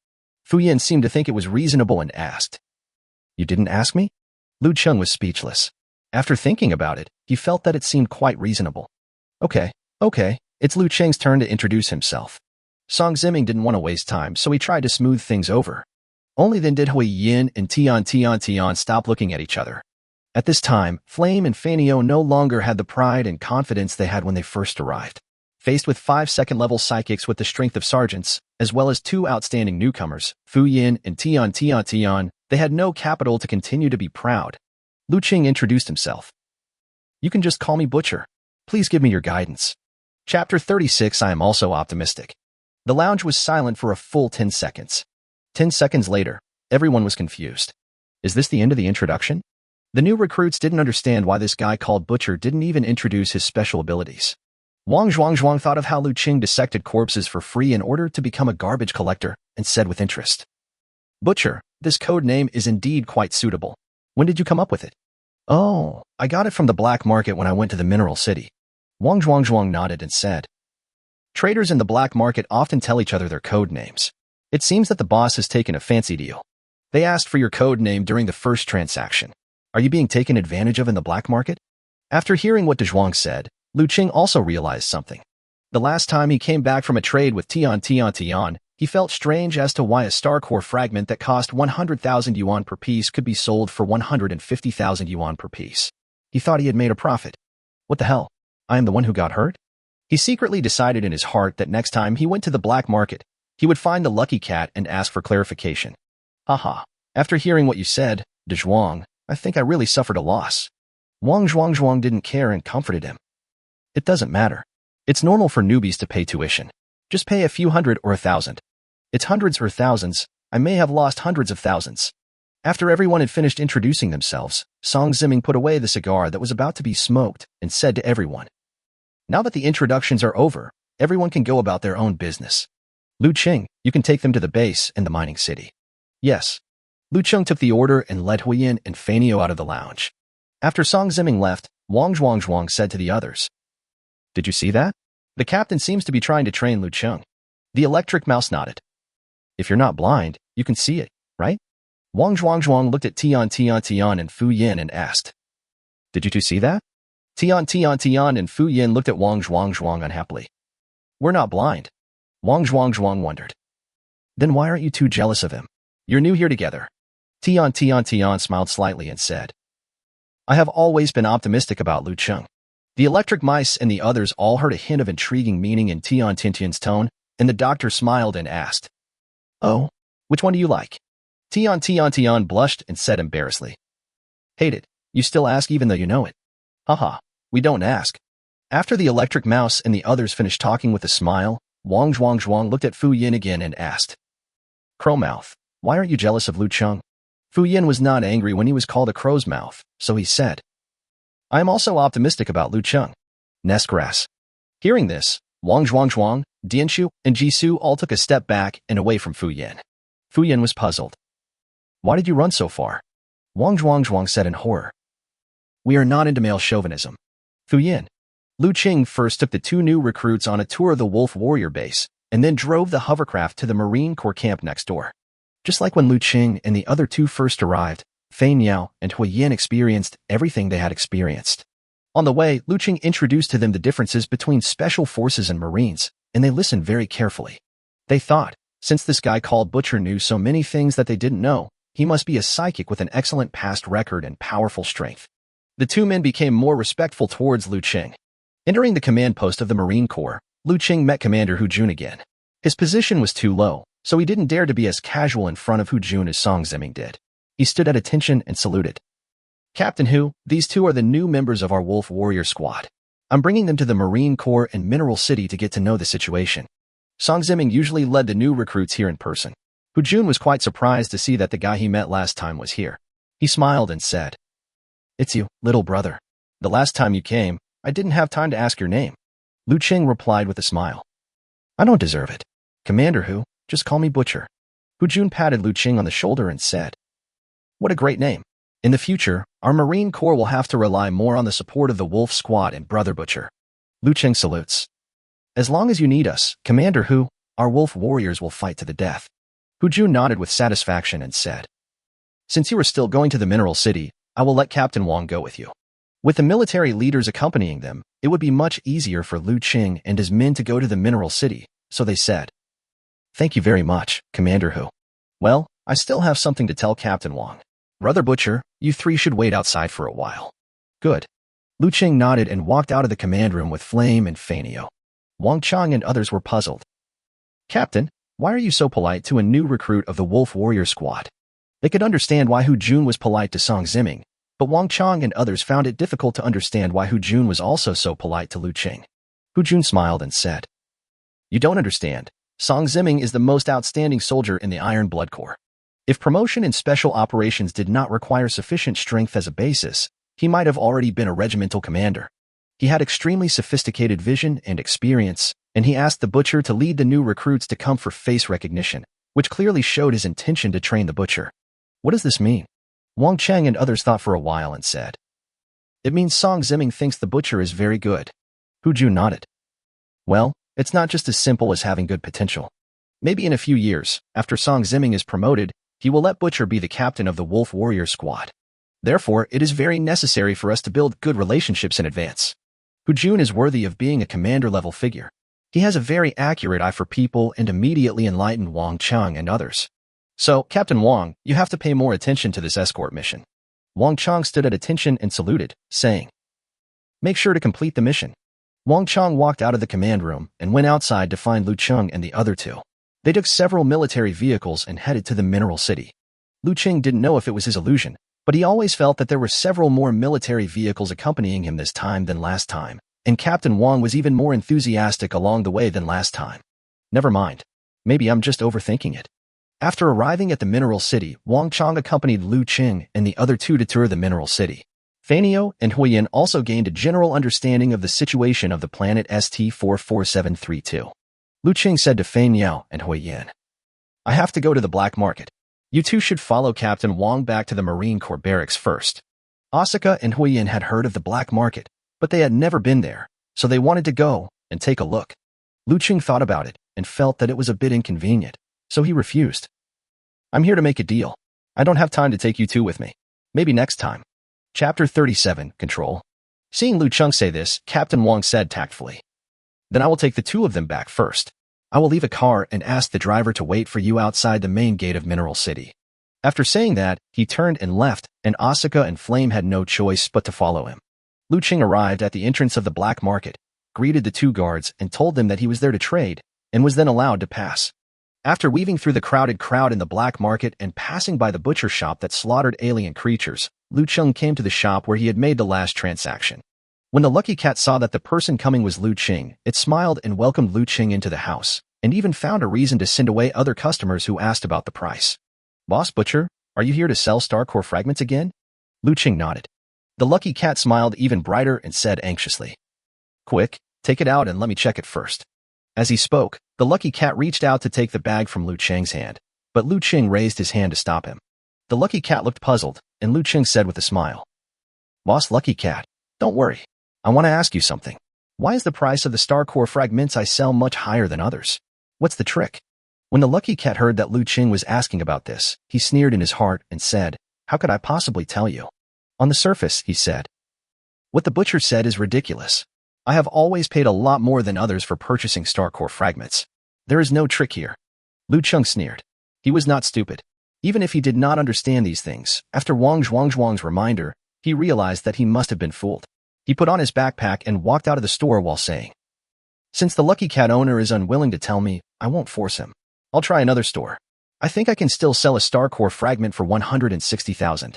Fu Yin seemed to think it was reasonable and asked, You didn't ask me? Liu Cheng was speechless. After thinking about it, he felt that it seemed quite reasonable. Okay, it's Liu Cheng's turn to introduce himself. Song Ziming didn't want to waste time, so he tried to smooth things over. Only then did Hui Yin and Tian stop looking at each other. At this time, Flame and Fanio no longer had the pride and confidence they had when they first arrived. Faced with 5 second-level psychics with the strength of sergeants, as well as 2 outstanding newcomers, Fu Yin and Tian, they had no capital to continue to be proud. Liu Cheng introduced himself. You can just call me Butcher. Please give me your guidance. Chapter 36. I am also optimistic. The lounge was silent for a full 10 seconds. 10 seconds later, everyone was confused. Is this the end of the introduction? The new recruits didn't understand why this guy called Butcher didn't even introduce his special abilities. Wang Zhuang thought of how Liu Cheng dissected corpses for free in order to become a garbage collector and said with interest, Butcher, this code name is indeed quite suitable. When did you come up with it? Oh, I got it from the black market when I went to the Mineral City. Wang Zhuang nodded and said, Traders in the black market often tell each other their code names. It seems that the boss has taken a fancy deal. They asked for your code name during the first transaction. Are you being taken advantage of in the black market? After hearing what De Zhuang said, Liu Cheng also realized something. The last time he came back from a trade with Tian, he felt strange as to why a star core fragment that cost 100,000 yuan per piece could be sold for 150,000 yuan per piece. He thought he had made a profit. What the hell? I am the one who got hurt? He secretly decided in his heart that next time he went to the black market, he would find the lucky cat and ask for clarification. Haha. After hearing what you said, De Zhuang, I think I really suffered a loss. Wang Zhuang didn't care and comforted him. It doesn't matter. It's normal for newbies to pay tuition. Just pay a few hundred or 1,000. It's hundreds or thousands. I may have lost hundreds of thousands. After everyone had finished introducing themselves, Song Ziming put away the cigar that was about to be smoked and said to everyone, "Now that the introductions are over, everyone can go about their own business. Liu Cheng, you can take them to the base in the mining city." Yes. Liu Cheng took the order and led Huiyin and Fanio out of the lounge. After Song Ziming left, Wang Zhuang said to the others, "Did you see that? The captain seems to be trying to train Liu Cheng." The electric mouse nodded. "If you're not blind, you can see it, right?" Wang Zhuang looked at Tian and Fu Yin and asked, "Did you two see that?" Tian and Fu Yin looked at Wang Zhuang unhappily. "We're not blind." Wang Zhuang wondered. "Then why aren't you two jealous of him? You're new here together." Tian smiled slightly and said, "I have always been optimistic about Liu Cheng." The electric mice and the others all heard a hint of intriguing meaning in Tian's tone, and the doctor smiled and asked, "Oh, which one do you like?" Tian blushed and said embarrassedly, "Hate it. You still ask even though you know it." "Haha, we don't ask." After the electric mouse and the others finished talking with a smile, Wang Zhuang looked at Fu Yin again and asked, "Crowmouth, why aren't you jealous of Liu Cheng?" Fu Yin was not angry when he was called a crow's mouth, so he said, "I am also optimistic about Liu Cheng." Nest grass. Hearing this, Wang Zhuang, Dianshu, and Jisoo all took a step back and away from Fu Yin. Fu Yin was puzzled. "Why did you run so far?" Wang Zhuang said in horror. "We are not into male chauvinism." Fu Yin. Liu Cheng first took the two new recruits on a tour of the Wolf Warrior base, and then drove the hovercraft to the Marine Corps camp next door. Just like when Liu Cheng and the other two first arrived, Fei Niao and Huiyin experienced everything they had experienced. On the way, Liu Cheng introduced to them the differences between Special Forces and Marines, and they listened very carefully. They thought, since this guy called Butcher knew so many things that they didn't know, he must be a psychic with an excellent past record and powerful strength. The two men became more respectful towards Liu Cheng. Entering the command post of the Marine Corps, Liu Cheng met Commander Hu Jun again. His position was too low, so he didn't dare to be as casual in front of Hu Jun as Song Ziming did. He stood at attention and saluted. "Captain Hu, these two are the new members of our Wolf Warrior squad. I'm bringing them to the Marine Corps and Mineral City to get to know the situation." Song Ziming usually led the new recruits here in person. Hu Jun was quite surprised to see that the guy he met last time was here. He smiled and said, "It's you, little brother. The last time you came, I didn't have time to ask your name." Liu Cheng replied with a smile. "I don't deserve it. Commander Hu, just call me Butcher." Hu Jun patted Liu Cheng on the shoulder and said, "What a great name. In the future, our Marine Corps will have to rely more on the support of the Wolf Squad and Brother Butcher." Liu Cheng salutes. "As long as you need us, Commander Hu, our Wolf Warriors will fight to the death." Hu Jun nodded with satisfaction and said, "Since you are still going to the Mineral City, I will let Captain Wang go with you." With the military leaders accompanying them, it would be much easier for Liu Cheng and his men to go to the Mineral City, so they said, "Thank you very much, Commander Hu. Well, I still have something to tell Captain Wang. Brother Butcher, you three should wait outside for a while." "Good." Liu Cheng nodded and walked out of the command room with Flame and Fanio. Wang Chang and others were puzzled. "Captain, why are you so polite to a new recruit of the Wolf Warrior squad?" They could understand why Hu Jun was polite to Song Ziming, but Wang Chang and others found it difficult to understand why Hu Jun was also so polite to Liu Cheng. Hu Jun smiled and said, "You don't understand. Song Ziming is the most outstanding soldier in the Iron Blood Corps. If promotion in special operations did not require sufficient strength as a basis, he might have already been a regimental commander. He had extremely sophisticated vision and experience, and he asked the Butcher to lead the new recruits to come for face recognition, which clearly showed his intention to train the Butcher." "What does this mean?" Wang Cheng and others thought for a while and said, "It means Song Ziming thinks the Butcher is very good." Hu Jun nodded. "Well, it's not just as simple as having good potential. Maybe in a few years, after Song Ziming is promoted, he will let Butcher be the captain of the Wolf Warrior squad. Therefore, it is very necessary for us to build good relationships in advance. Hu Jun is worthy of being a commander-level figure. He has a very accurate eye for people and immediately enlightened Wang Chang and others. So, Captain Wang, you have to pay more attention to this escort mission." Wang Chang stood at attention and saluted, saying, "Make sure to complete the mission." Wang Chang walked out of the command room and went outside to find Liu Cheng and the other two. They took several military vehicles and headed to the mineral city. Liu Cheng didn't know if it was his illusion, but he always felt that there were several more military vehicles accompanying him this time than last time, and Captain Wang was even more enthusiastic along the way than last time. Never mind. Maybe I'm just overthinking it. After arriving at the mineral city, Wang Chang accompanied Liu Cheng and the other two to tour the mineral city. Fanio and Huiyin also gained a general understanding of the situation of the planet ST44732. Liu Cheng said to Fanio and Huiyin, "I have to go to the black market. You two should follow Captain Wang back to the Marine Corps barracks first." Asuka and Huiyin had heard of the black market, but they had never been there, so they wanted to go and take a look. Liu Cheng thought about it and felt that it was a bit inconvenient, so he refused. "I'm here to make a deal. I don't have time to take you two with me. Maybe next time." Chapter 37, Control. Seeing Liu Cheng say this, Captain Wang said tactfully, "Then I will take the two of them back first. I will leave a car and ask the driver to wait for you outside the main gate of Mineral City." After saying that, he turned and left, and Asuka and Flame had no choice but to follow him. Liu Cheng arrived at the entrance of the black market, greeted the two guards and told them that he was there to trade, and was then allowed to pass. After weaving through the crowded crowd in the black market and passing by the butcher shop that slaughtered alien creatures, Liu Cheng came to the shop where he had made the last transaction. When the lucky cat saw that the person coming was Liu Cheng, it smiled and welcomed Liu Cheng into the house, and even found a reason to send away other customers who asked about the price. "Boss Butcher, are you here to sell star core fragments again?" Liu Cheng nodded. The lucky cat smiled even brighter and said anxiously, "Quick, take it out and let me check it first." As he spoke, the lucky cat reached out to take the bag from Liu Cheng's hand, but Liu Cheng raised his hand to stop him. The lucky cat looked puzzled, and Liu Cheng said with a smile, "Boss Lucky Cat, don't worry. I want to ask you something. Why is the price of the star core fragments I sell much higher than others? What's the trick?" When the lucky cat heard that Liu Cheng was asking about this, he sneered in his heart and said, "How could I possibly tell you?" On the surface, he said, "What the butcher said is ridiculous. I have always paid a lot more than others for purchasing star core fragments. There is no trick here." Liu Cheng sneered. He was not stupid. Even if he did not understand these things, after Wang Zhuang's reminder, he realized that he must have been fooled. He put on his backpack and walked out of the store while saying, "Since the lucky cat owner is unwilling to tell me, I won't force him. I'll try another store. I think I can still sell a star core fragment for 160,000.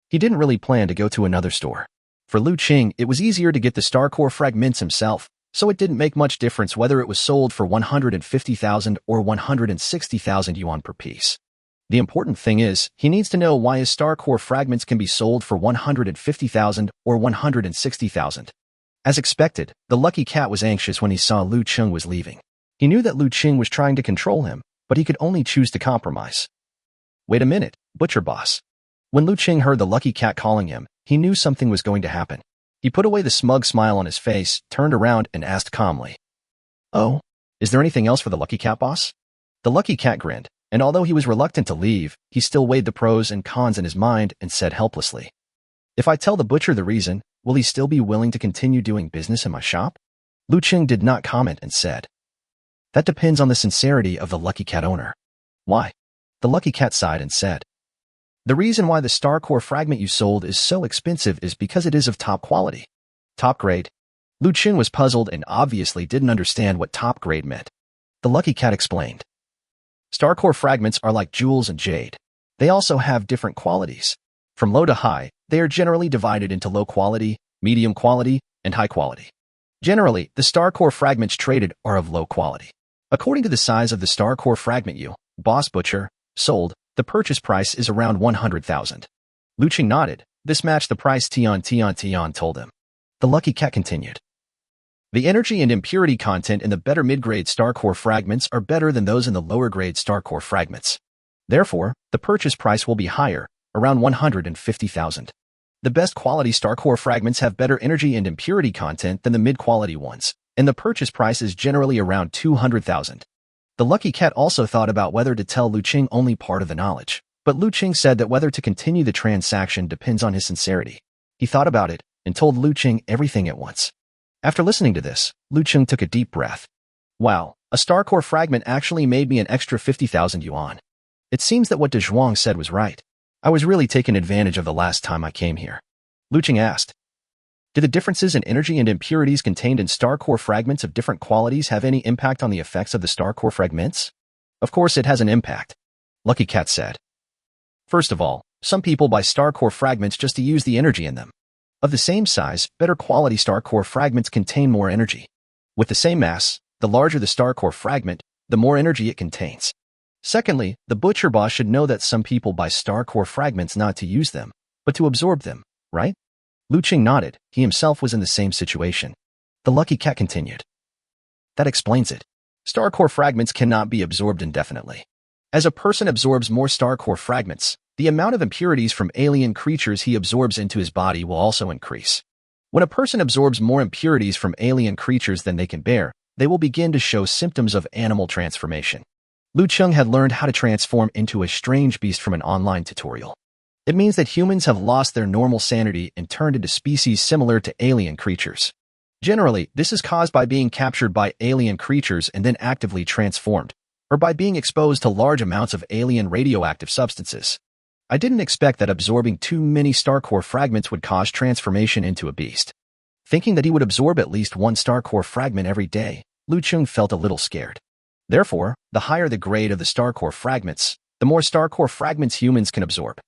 He didn't really plan to go to another store. For Liu Cheng, it was easier to get the star core fragments himself, so it didn't make much difference whether it was sold for 150,000 or 160,000 yuan per piece. The important thing is, he needs to know why his star core fragments can be sold for 150,000 or 160,000. As expected, the lucky cat was anxious when he saw Liu Cheng was leaving. He knew that Liu Cheng was trying to control him, but he could only choose to compromise. "Wait a minute, butcher boss." When Liu Cheng heard the lucky cat calling him, he knew something was going to happen. He put away the smug smile on his face, turned around and asked calmly, "Oh, is there anything else for the lucky cat boss?" The lucky cat grinned, and although he was reluctant to leave, he still weighed the pros and cons in his mind and said helplessly, "If I tell the butcher the reason, will he still be willing to continue doing business in my shop?" Liu Cheng did not comment and said, "That depends on the sincerity of the lucky cat owner." "Why?" The lucky cat sighed and said, "The reason why the star core fragment you sold is so expensive is because it is of top quality." "Top grade?" Liu Cheng was puzzled and obviously didn't understand what top grade meant. The lucky cat explained, "Star core fragments are like jewels and jade. They also have different qualities. From low to high, they are generally divided into low quality, medium quality, and high quality. Generally, the star core fragments traded are of low quality. According to the size of the star core fragment you, Boss Butcher, sold, the purchase price is around 100,000. Liu Cheng nodded. This matched the price Tian told him. The lucky cat continued, "The energy and impurity content in the better mid-grade star core fragments are better than those in the lower-grade star core fragments. Therefore, the purchase price will be higher, around 150,000. The best quality star core fragments have better energy and impurity content than the mid-quality ones, and the purchase price is generally around 200,000. The lucky cat also thought about whether to tell Liu Cheng only part of the knowledge, but Liu Cheng said that whether to continue the transaction depends on his sincerity. He thought about it and told Liu Cheng everything at once. After listening to this, Liu Cheng took a deep breath. "Wow, a star core fragment actually made me an extra 50,000 yuan. It seems that what De Zhuang said was right. I was really taken advantage of the last time I came here." Liu Cheng asked, Do the differences in energy and impurities contained in star core fragments of different qualities have any impact on the effects of the star core fragments? Of course it has an impact, Lucky Cat said. First of all, some people buy star core fragments just to use the energy in them. Of the same size, better quality star core fragments contain more energy. With the same mass, the larger the star core fragment, the more energy it contains. Secondly, the butcher boss should know that some people buy star core fragments not to use them, but to absorb them, right? Liu Cheng nodded. He himself was in the same situation. The Lucky Cat continued. That explains it. Star core fragments cannot be absorbed indefinitely. As a person absorbs more star core fragments, the amount of impurities from alien creatures he absorbs into his body will also increase. When a person absorbs more impurities from alien creatures than they can bear, they will begin to show symptoms of animal transformation. Liu Cheng had learned how to transform into a strange beast from an online tutorial. It means that humans have lost their normal sanity and turned into species similar to alien creatures. Generally, this is caused by being captured by alien creatures and then actively transformed, or by being exposed to large amounts of alien radioactive substances. I didn't expect that absorbing too many star core fragments would cause transformation into a beast. Thinking that he would absorb at least one star core fragment every day, Liu Cheng felt a little scared. Therefore, the higher the grade of the star core fragments, the more star core fragments humans can absorb.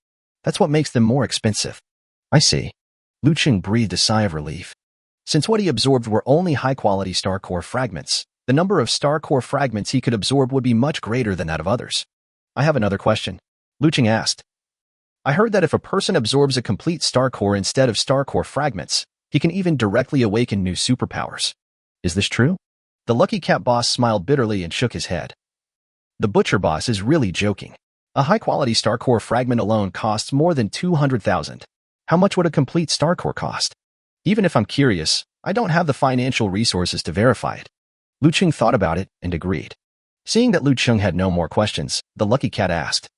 That's what makes them more expensive. I see. Liu Cheng breathed a sigh of relief. Since what he absorbed were only high-quality star core fragments, the number of star core fragments he could absorb would be much greater than that of others. I have another question, Liu Cheng asked. I heard that if a person absorbs a complete star core instead of star core fragments, he can even directly awaken new superpowers. Is this true? The Lucky Cat boss smiled bitterly and shook his head. The butcher boss is really joking. A high-quality star core fragment alone costs more than 200,000. How much would a complete star core cost? Even if I'm curious, I don't have the financial resources to verify it. Liu Cheng thought about it and agreed. Seeing that Liu Cheng had no more questions, the Lucky Cat asked,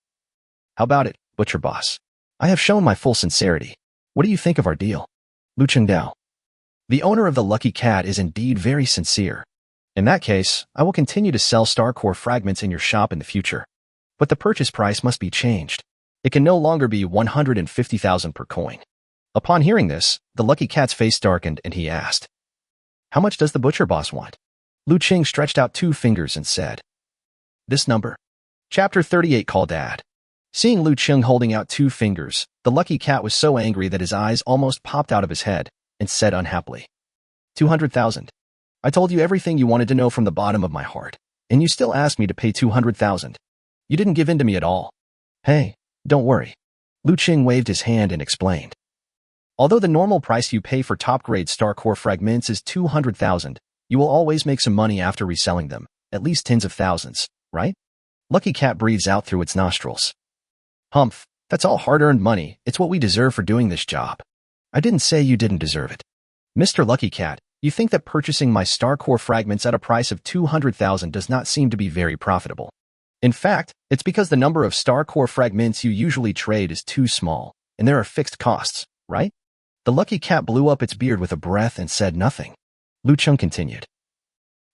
How about it, butcher boss? I have shown my full sincerity. What do you think of our deal? Liu Cheng Dao. The owner of the Lucky Cat is indeed very sincere. In that case, I will continue to sell star core fragments in your shop in the future. But the purchase price must be changed. It can no longer be 150,000 per coin. Upon hearing this, the Lucky Cat's face darkened and he asked, How much does the butcher boss want? Liu Cheng stretched out 2 fingers and said, This number. Chapter 38 Call Dad. Seeing Liu Cheng holding out 2 fingers, the Lucky Cat was so angry that his eyes almost popped out of his head and said unhappily, 200,000. I told you everything you wanted to know from the bottom of my heart, and you still asked me to pay 200,000. You didn't give in to me at all. Hey, don't worry. Liu Cheng waved his hand and explained. Although the normal price you pay for top-grade star core fragments is 200,000, you will always make some money after reselling them, at least tens of thousands, right? Lucky Cat breathes out through its nostrils. Humph, that's all hard-earned money. It's what we deserve for doing this job. I didn't say you didn't deserve it. Mr. Lucky Cat, you think that purchasing my star core fragments at a price of 200,000 does not seem to be very profitable. In fact, it's because the number of star core fragments you usually trade is too small, and there are fixed costs, right? The Lucky Cat blew up its beard with a breath and said nothing. Liu Cheng continued.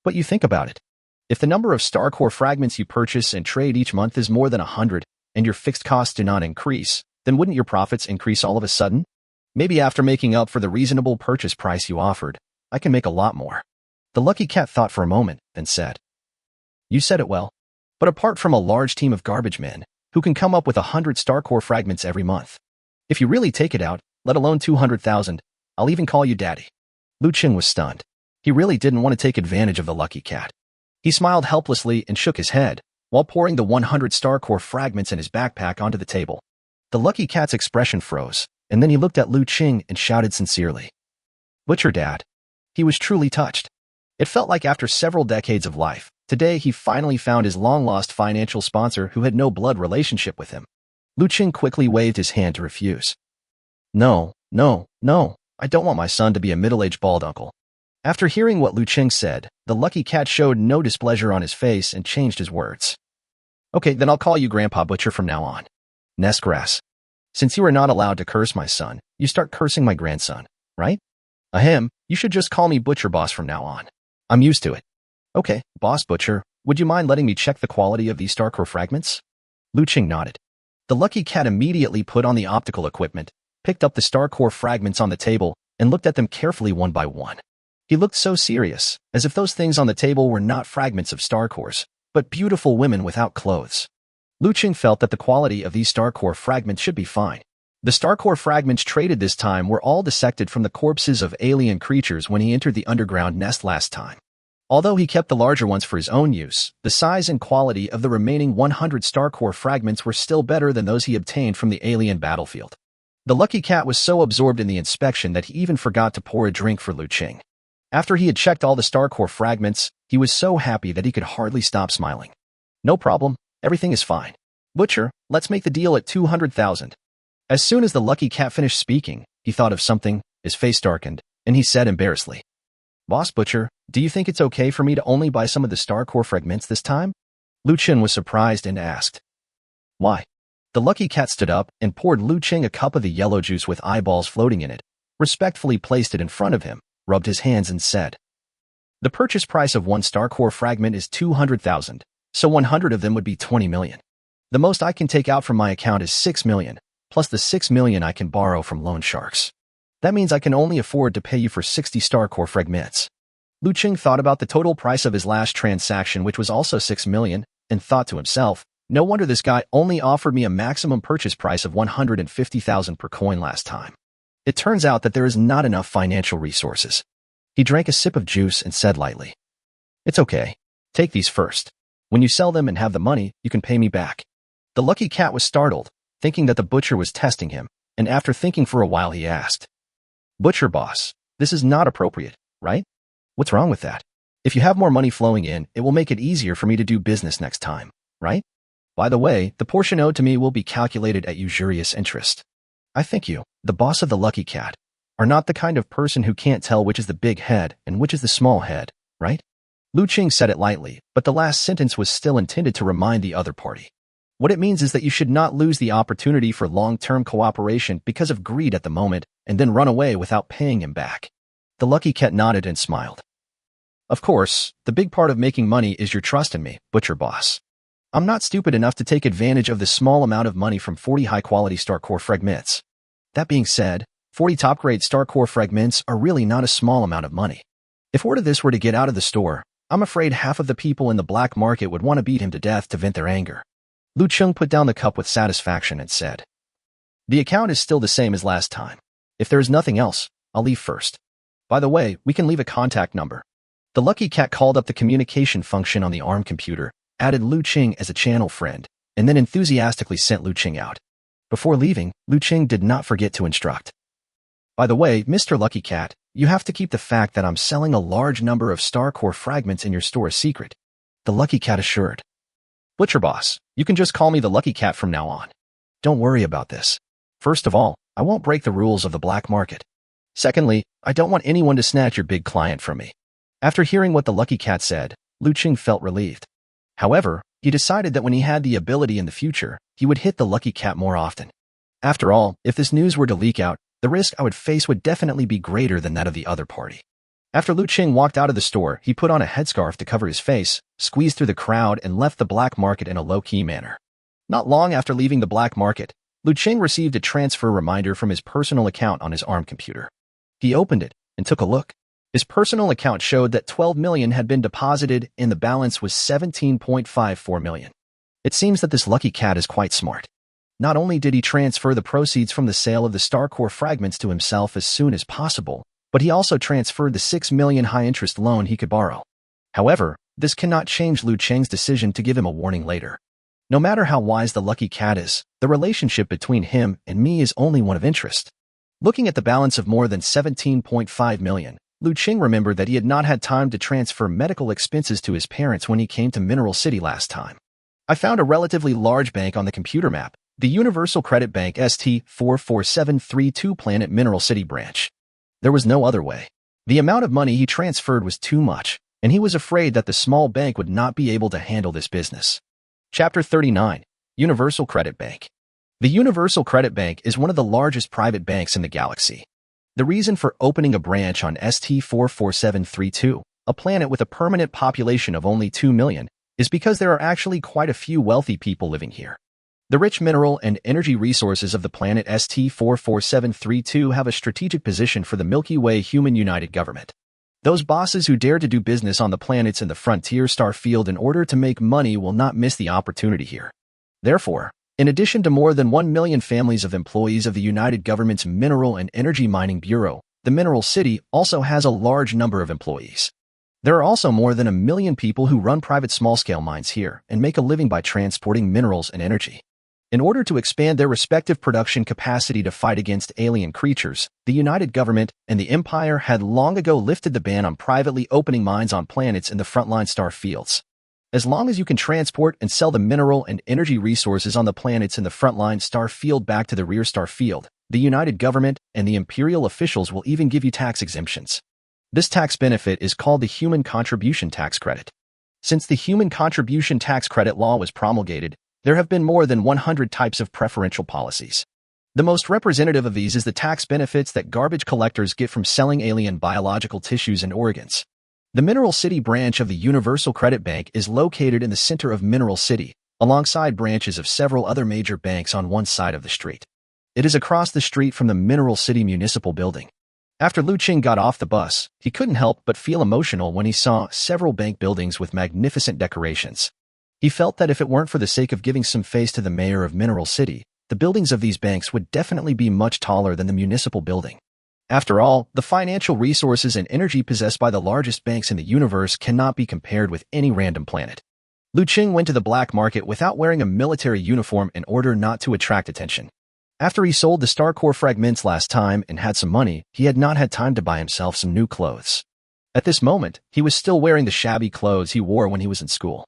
But you think about it. If the number of star core fragments you purchase and trade each month is more than 100, and your fixed costs do not increase, then wouldn't your profits increase all of a sudden? Maybe after making up for the reasonable purchase price you offered, I can make a lot more. The Lucky Cat thought for a moment, then said, You said it well. But apart from a large team of garbage men, who can come up with 100 star core fragments every month, if you really take it out, let alone 200,000, I'll even call you daddy. Liu Cheng was stunned. He really didn't want to take advantage of the Lucky Cat. He smiled helplessly and shook his head, while pouring the 100 star core fragments in his backpack onto the table. The Lucky Cat's expression froze, and then he looked at Liu Cheng and shouted sincerely, Butcher Dad. He was truly touched. It felt like after several decades of life, today he finally found his long-lost financial sponsor who had no blood relationship with him. Liu Cheng quickly waved his hand to refuse. No, I don't want my son to be a middle-aged bald uncle. After hearing what Liu Cheng said, the Lucky Cat showed no displeasure on his face and changed his words. Okay, then I'll call you Grandpa Butcher from now on. Nestgrass. Since you are not allowed to curse my son, you start cursing my grandson, right? Ahem, you should just call me Butcher Boss from now on. I'm used to it. Okay, Boss Butcher, would you mind letting me check the quality of these star core fragments? Liu Cheng nodded. The Lucky Cat immediately put on the optical equipment, picked up the star core fragments on the table, and looked at them carefully one by one. He looked so serious, as if those things on the table were not fragments of star cores, but beautiful women without clothes. Liu Cheng felt that the quality of these star core fragments should be fine. The star core fragments traded this time were all dissected from the corpses of alien creatures when he entered the underground nest last time. Although he kept the larger ones for his own use, the size and quality of the remaining 100 star core fragments were still better than those he obtained from the alien battlefield. The lucky cat was so absorbed in the inspection that he even forgot to pour a drink for Liu Cheng. After he had checked all the star core fragments, he was so happy that he could hardly stop smiling. No problem, everything is fine. Butcher, let's make the deal at 200,000. As soon as the lucky cat finished speaking, he thought of something, his face darkened, and he said embarrassedly, Boss Butcher, do you think it's okay for me to only buy some of the star core fragments this time? Liu Cheng was surprised and asked, Why? The lucky cat stood up and poured Liu Cheng a cup of the yellow juice with eyeballs floating in it, respectfully placed it in front of him, rubbed his hands and said, The purchase price of one star core fragment is 200,000, so 100 of them would be 20 million. The most I can take out from my account is 6 million, plus the 6 million I can borrow from loan sharks. That means I can only afford to pay you for 60 star core fragments. Liu Cheng thought about the total price of his last transaction, which was also 6 million, and thought to himself, no wonder this guy only offered me a maximum purchase price of 150,000 per coin last time. It turns out that there is not enough financial resources. He drank a sip of juice and said lightly, It's okay. Take these first. When you sell them and have the money, you can pay me back. The lucky cat was startled, thinking that the butcher was testing him, and after thinking for a while he asked, Butcher boss, this is not appropriate, right? What's wrong with that? If you have more money flowing in, it will make it easier for me to do business next time, right? By the way, the portion owed to me will be calculated at usurious interest. I think you, the boss of the lucky cat, are not the kind of person who can't tell which is the big head and which is the small head, right? Liu Cheng said it lightly, but the last sentence was still intended to remind the other party. What it means is that you should not lose the opportunity for long-term cooperation because of greed at the moment and then run away without paying him back. The lucky cat nodded and smiled. Of course, the big part of making money is your trust in me, butcher boss. I'm not stupid enough to take advantage of the small amount of money from 40 high-quality star core fragments. That being said, 40 top-grade star core fragments are really not a small amount of money. If word of this were to get out of the store, I'm afraid half of the people in the black market would want to beat him to death to vent their anger. Liu Cheng put down the cup with satisfaction and said, The account is still the same as last time. If there is nothing else, I'll leave first. By the way, we can leave a contact number. The lucky cat called up the communication function on the ARM computer, added Liu Cheng as a channel friend, and then enthusiastically sent Liu Cheng out. Before leaving, Liu Cheng did not forget to instruct. By the way, Mr. Lucky Cat, you have to keep the fact that I'm selling a large number of star core fragments in your store a secret. The lucky cat assured. Butcher boss, you can just call me the lucky cat from now on. Don't worry about this. First of all, I won't break the rules of the black market. Secondly, I don't want anyone to snatch your big client from me. After hearing what the lucky cat said, Liu Cheng felt relieved. However, he decided that when he had the ability in the future, he would hit the lucky cat more often. After all, if this news were to leak out, the risk I would face would definitely be greater than that of the other party. After Liu Cheng walked out of the store, he put on a headscarf to cover his face, squeezed through the crowd, and left the black market in a low-key manner. Not long after leaving the black market, Liu Cheng received a transfer reminder from his personal account on his ARM computer. He opened it and took a look. His personal account showed that 12 million had been deposited and the balance was 17.54 million. It seems that this lucky cat is quite smart. Not only did he transfer the proceeds from the sale of the star core fragments to himself as soon as possible, but he also transferred the 6 million high-interest loan he could borrow. However, this cannot change Liu Cheng's decision to give him a warning later. No matter how wise the lucky cat is, the relationship between him and me is only one of interest. Looking at the balance of more than 17.5 million, Liu Cheng remembered that he had not had time to transfer medical expenses to his parents when he came to Mineral City last time. I found a relatively large bank on the computer map, the Universal Credit Bank ST44732 Planet Mineral City branch. There was no other way. The amount of money he transferred was too much, and he was afraid that the small bank would not be able to handle this business. Chapter 39. Universal Credit Bank. The Universal Credit Bank is one of the largest private banks in the galaxy. The reason for opening a branch on ST44732, a planet with a permanent population of only 2 million, is because there are actually quite a few wealthy people living here. The rich mineral and energy resources of the planet ST44732 have a strategic position for the Milky Way Human United Government. Those bosses who dare to do business on the planets in the frontier star field in order to make money will not miss the opportunity here. Therefore, in addition to more than 1 million families of employees of the United Government's Mineral and Energy Mining Bureau, the Mineral City also has a large number of employees. There are also more than 1 million people who run private small-scale mines here and make a living by transporting minerals and energy. In order to expand their respective production capacity to fight against alien creatures, the United Government and the Empire had long ago lifted the ban on privately opening mines on planets in the frontline star fields. As long as you can transport and sell the mineral and energy resources on the planets in the frontline star field back to the rear star field, the United Government and the Imperial officials will even give you tax exemptions. This tax benefit is called the Human Contribution Tax Credit. Since the Human Contribution Tax Credit law was promulgated, there have been more than 100 types of preferential policies. The most representative of these is the tax benefits that garbage collectors get from selling alien biological tissues and organs. The Mineral City branch of the Universal Credit Bank is located in the center of Mineral City, alongside branches of several other major banks on one side of the street. It is across the street from the Mineral City Municipal Building. After Liu Cheng got off the bus, he couldn't help but feel emotional when he saw several bank buildings with magnificent decorations. He felt that if it weren't for the sake of giving some face to the mayor of Mineral City, the buildings of these banks would definitely be much taller than the municipal building. After all, the financial resources and energy possessed by the largest banks in the universe cannot be compared with any random planet. Liu Cheng went to the black market without wearing a military uniform in order not to attract attention. After he sold the star core fragments last time and had some money, he had not had time to buy himself some new clothes. At this moment, he was still wearing the shabby clothes he wore when he was in school.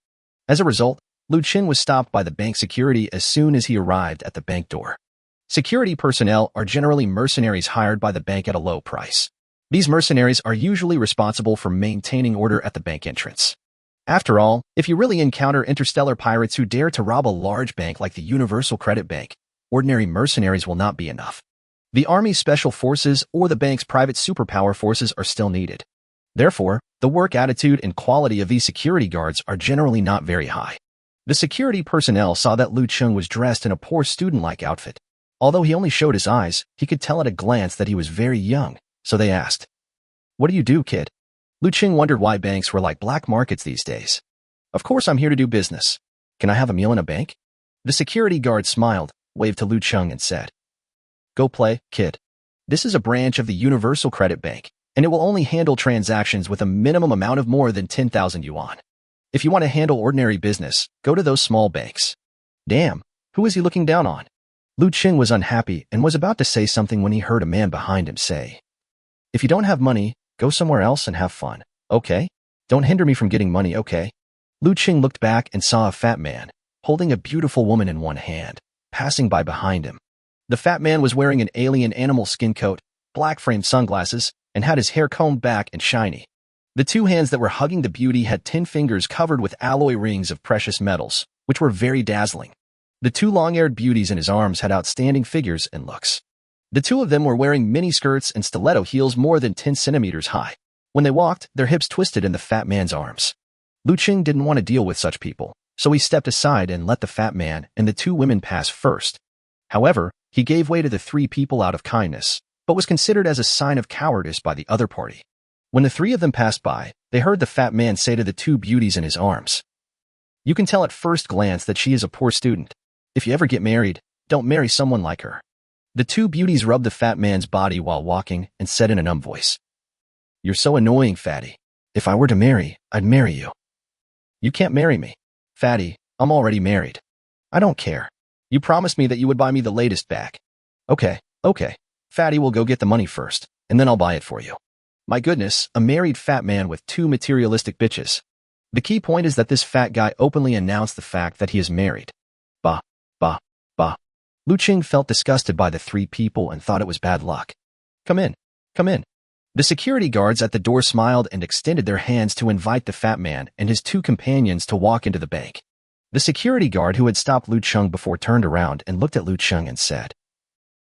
As a result, Liu Cheng was stopped by the bank security as soon as he arrived at the bank door. Security personnel are generally mercenaries hired by the bank at a low price. These mercenaries are usually responsible for maintaining order at the bank entrance. After all, if you really encounter interstellar pirates who dare to rob a large bank like the Universal Credit Bank, ordinary mercenaries will not be enough. The Army's Special Forces or the bank's private superpower forces are still needed. Therefore, the work attitude and quality of these security guards are generally not very high. The security personnel saw that Liu Cheng was dressed in a poor student-like outfit. Although he only showed his eyes, he could tell at a glance that he was very young, so they asked, "What do you do, kid?" Liu Cheng wondered why banks were like black markets these days. "Of course I'm here to do business. Can I have a meal in a bank?" The security guard smiled, waved to Liu Cheng and said, "Go play, kid. This is a branch of the Universal Credit Bank, and it will only handle transactions with a minimum amount of more than 10,000 yuan. If you want to handle ordinary business, go to those small banks." Damn, who is he looking down on? Liu Cheng was unhappy and was about to say something when he heard a man behind him say, "If you don't have money, go somewhere else and have fun, okay? Don't hinder me from getting money, okay?" Liu Cheng looked back and saw a fat man, holding a beautiful woman in one hand, passing by behind him. The fat man was wearing an alien animal skin coat, black-framed sunglasses, and had his hair combed back and shiny. The two hands that were hugging the beauty had 10 fingers covered with alloy rings of precious metals, which were very dazzling. The two long-haired beauties in his arms had outstanding figures and looks. The two of them were wearing mini-skirts and stiletto heels more than 10 centimeters high. When they walked, their hips twisted in the fat man's arms. Liu Cheng didn't want to deal with such people, so he stepped aside and let the fat man and the two women pass first. However, he gave way to the three people out of kindness, but was considered as a sign of cowardice by the other party. When the three of them passed by, they heard the fat man say to the two beauties in his arms, "You can tell at first glance that she is a poor student. If you ever get married, don't marry someone like her." The two beauties rubbed the fat man's body while walking and said in a numb voice, "You're so annoying, fatty. If I were to marry, I'd marry you." "You can't marry me. Fatty, I'm already married." "I don't care. You promised me that you would buy me the latest bag." Okay. Fatty will go get the money first, and then I'll buy it for you." My goodness, a married fat man with two materialistic bitches. The key point is that this fat guy openly announced the fact that he is married. Bah. Liu Cheng felt disgusted by the three people and thought it was bad luck. Come in. The security guards at the door smiled and extended their hands to invite the fat man and his two companions to walk into the bank. The security guard who had stopped Liu Cheng before turned around and looked at Liu Cheng and said,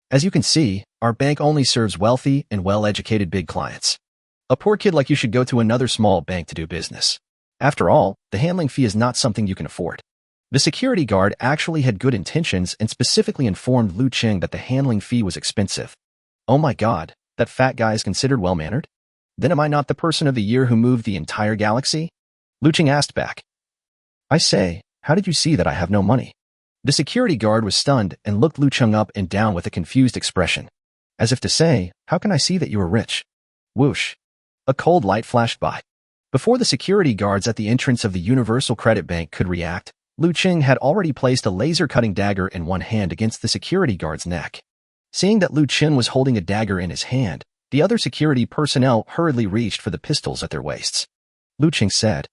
"As you can see, our bank only serves wealthy and well-educated big clients. A poor kid like you should go to another small bank to do business. After all, the handling fee is not something you can afford." The security guard actually had good intentions and specifically informed Liu Cheng that the handling fee was expensive. Oh my god, that fat guy is considered well-mannered? Then am I not the person of the year who moved the entire galaxy? Liu Cheng asked back. I say, how did you see that I have no money? The security guard was stunned and looked Liu Cheng up and down with a confused expression. As if to say, how can I see that you are rich? Whoosh. A cold light flashed by. Before the security guards at the entrance of the Universal Credit Bank could react, Liu Cheng had already placed a laser-cutting dagger in one hand against the security guard's neck. Seeing that Liu Cheng was holding a dagger in his hand, the other security personnel hurriedly reached for the pistols at their waists. Liu Cheng said,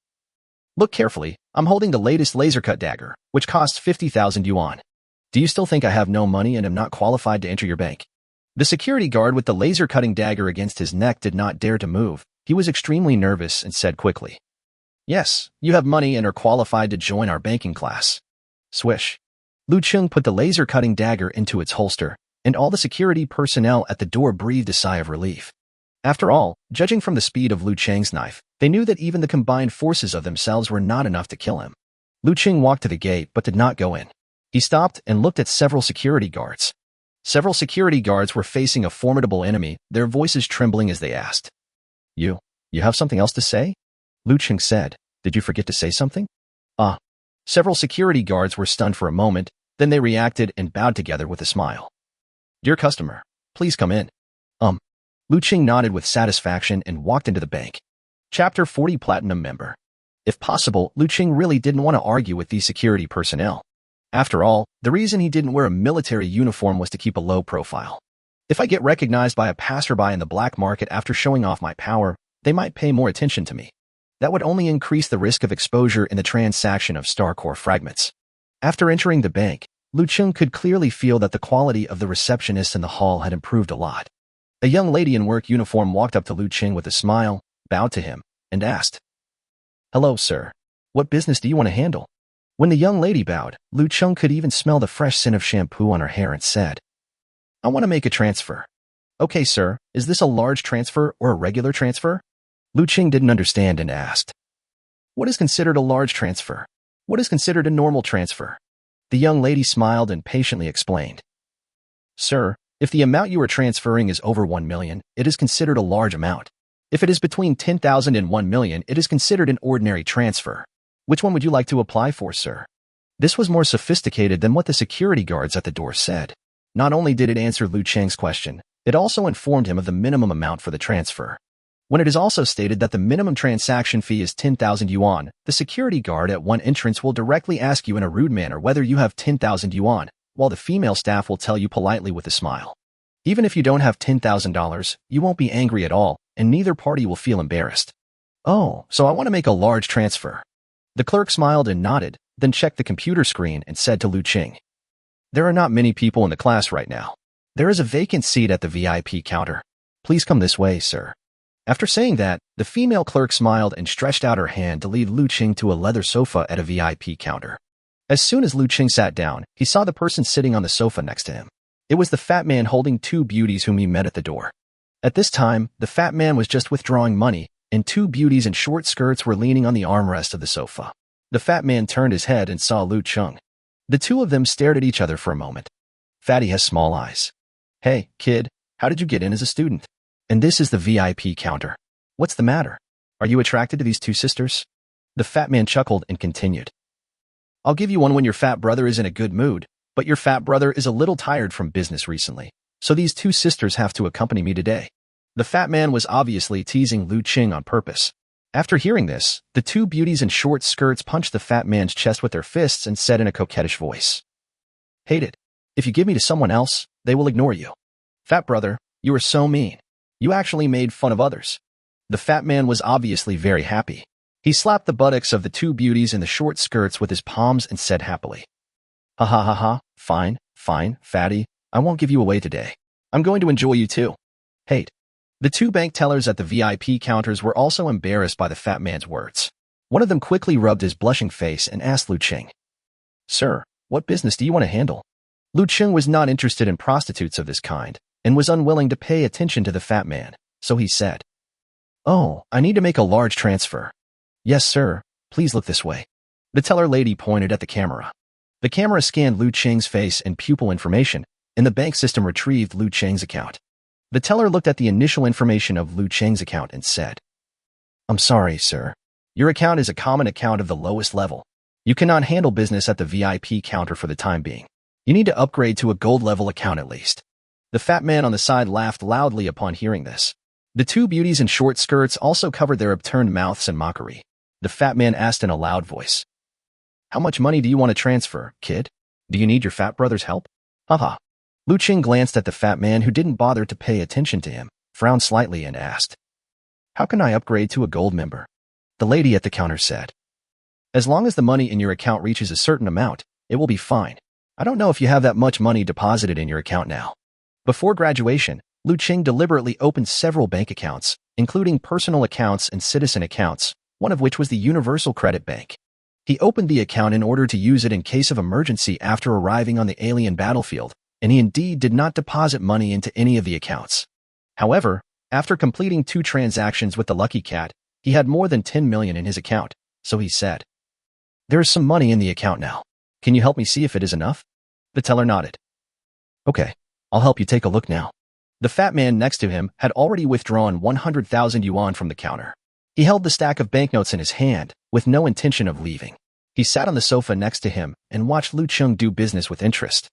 Look carefully, I'm holding the latest laser-cut dagger, which costs 50,000 yuan. Do you still think I have no money and am not qualified to enter your bank? The security guard with the laser-cutting dagger against his neck did not dare to move. He was extremely nervous and said quickly, Yes, you have money and are qualified to join our banking class. Swish. Liu Cheng put the laser-cutting dagger into its holster, and all the security personnel at the door breathed a sigh of relief. After all, judging from the speed of Liu Cheng's knife, they knew that even the combined forces of themselves were not enough to kill him. Liu Cheng walked to the gate but did not go in. He stopped and looked at several security guards. Several security guards were facing a formidable enemy, their voices trembling as they asked. You have something else to say? Liu Cheng said, Did you forget to say something? Several security guards were stunned for a moment, then they reacted and bowed together with a smile. Dear customer, please come in. Liu Cheng nodded with satisfaction and walked into the bank. Chapter 40 Platinum Member. If possible, Liu Cheng really didn't want to argue with these security personnel. After all, the reason he didn't wear a military uniform was to keep a low profile. If I get recognized by a passerby in the black market after showing off my power, they might pay more attention to me. That would only increase the risk of exposure in the transaction of star core fragments. After entering the bank, Liu Cheng could clearly feel that the quality of the receptionists in the hall had improved a lot. A young lady in work uniform walked up to Liu Cheng with a smile, bowed to him, and asked, Hello, sir. What business do you want to handle? When the young lady bowed, Liu Cheng could even smell the fresh scent of shampoo on her hair and said, I want to make a transfer. Okay, sir, is this a large transfer or a regular transfer? Liu Cheng didn't understand and asked, What is considered a large transfer? What is considered a normal transfer? The young lady smiled and patiently explained. Sir, if the amount you are transferring is over 1 million, it is considered a large amount. If it is between 10,000 and 1 million, it is considered an ordinary transfer. Which one would you like to apply for, sir? This was more sophisticated than what the security guards at the door said. Not only did it answer Liu Cheng's question, it also informed him of the minimum amount for the transfer. When it is also stated that the minimum transaction fee is 10,000 yuan, the security guard at one entrance will directly ask you in a rude manner whether you have 10,000 yuan, while the female staff will tell you politely with a smile. Even if you don't have $10,000, you won't be angry at all, and neither party will feel embarrassed. Oh, so I want to make a large transfer. The clerk smiled and nodded, then checked the computer screen and said to Liu Cheng, There are not many people in the class right now. There is a vacant seat at the VIP counter. Please come this way, sir. After saying that, the female clerk smiled and stretched out her hand to lead Liu Cheng to a leather sofa at a VIP counter. As soon as Liu Cheng sat down, he saw the person sitting on the sofa next to him. It was the fat man holding two beauties whom he met at the door. At this time, the fat man was just withdrawing money, and two beauties in short skirts were leaning on the armrest of the sofa. The fat man turned his head and saw Liu Cheng. The two of them stared at each other for a moment. Fatty has small eyes. Hey, kid, how did you get in as a student? And this is the VIP counter. What's the matter? Are you attracted to these two sisters? The fat man chuckled and continued. I'll give you one when your fat brother is in a good mood, but your fat brother is a little tired from business recently, so these two sisters have to accompany me today. The fat man was obviously teasing Liu Cheng on purpose. After hearing this, the two beauties in short skirts punched the fat man's chest with their fists and said in a coquettish voice, Hate it. If you give me to someone else, they will ignore you. Fat brother, you are so mean. You actually made fun of others. The fat man was obviously very happy. He slapped the buttocks of the two beauties in the short skirts with his palms and said happily, Ha ha ha ha, fine, fatty, I won't give you away today. I'm going to enjoy you too. Hate. The two bank tellers at the VIP counters were also embarrassed by the fat man's words. One of them quickly rubbed his blushing face and asked Liu Cheng, Sir, what business do you want to handle? Liu Cheng was not interested in prostitutes of this kind, and was unwilling to pay attention to the fat man, so he said, Oh, I need to make a large transfer. Yes, sir, please look this way. The teller lady pointed at the camera. The camera scanned Liu Cheng's face and pupil information, and the bank system retrieved Liu Cheng's account. The teller looked at the initial information of Liu Cheng's account and said, "I'm sorry, sir. Your account is a common account of the lowest level. You cannot handle business at the VIP counter for the time being. You need to upgrade to a gold level account at least." The fat man on the side laughed loudly upon hearing this. The two beauties in short skirts also covered their upturned mouths in mockery. The fat man asked in a loud voice, "How much money do you want to transfer, kid? Do you need your fat brother's help?" Haha. Liu Cheng glanced at the fat man who didn't bother to pay attention to him, frowned slightly and asked, "How can I upgrade to a gold member?" The lady at the counter said, "As long as the money in your account reaches a certain amount, it will be fine. I don't know if you have that much money deposited in your account now." Before graduation, Liu Cheng deliberately opened several bank accounts, including personal accounts and citizen accounts, one of which was the Universal Credit Bank. He opened the account in order to use it in case of emergency after arriving on the alien battlefield, and he indeed did not deposit money into any of the accounts. However, after completing 2 transactions with the Lucky Cat, he had more than 10 million in his account, so he said, "There is some money in the account now. Can you help me see if it is enough?" The teller nodded. "Okay, I'll help you take a look now." The fat man next to him had already withdrawn 100,000 yuan from the counter. He held the stack of banknotes in his hand, with no intention of leaving. He sat on the sofa next to him and watched Liu Cheng do business with interest.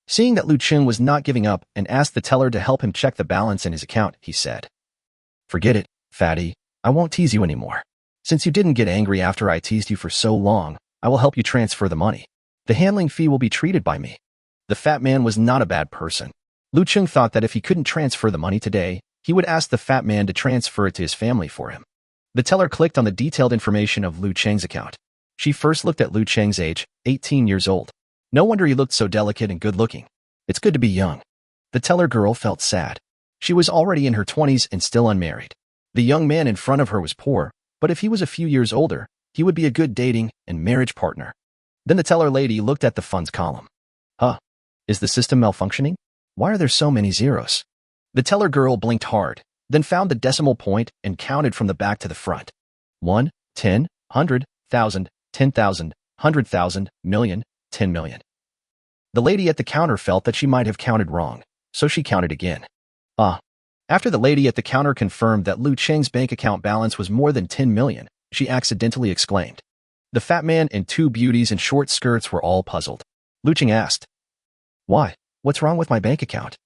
Seeing that Liu Cheng was not giving up and asked the teller to help him check the balance in his account, he said, "Forget it, fatty. I won't tease you anymore. Since you didn't get angry after I teased you for so long, I will help you transfer the money. The handling fee will be treated by me." The fat man was not a bad person. Liu Cheng thought that if he couldn't transfer the money today, he would ask the fat man to transfer it to his family for him. The teller clicked on the detailed information of Liu Cheng's account. She first looked at Liu Cheng's age, 18 years old. No wonder he looked so delicate and good-looking. It's good to be young. The teller girl felt sad. She was already in her 20s and still unmarried. The young man in front of her was poor, but if he was a few years older, he would be a good dating and marriage partner. Then the teller lady looked at the funds column. Huh. Is the system malfunctioning? Why are there so many zeros? The teller girl blinked hard, then found the decimal point and counted from the back to the front. 1, 10, 100, 1,000, 10,000, 100,000, million, 10 million. The lady at the counter felt that she might have counted wrong, so she counted again. After the lady at the counter confirmed that Liu Cheng's bank account balance was more than 10 million, she accidentally exclaimed. The fat man and 2 beauties in short skirts were all puzzled. Liu Cheng asked, "Why? What's wrong with my bank account?"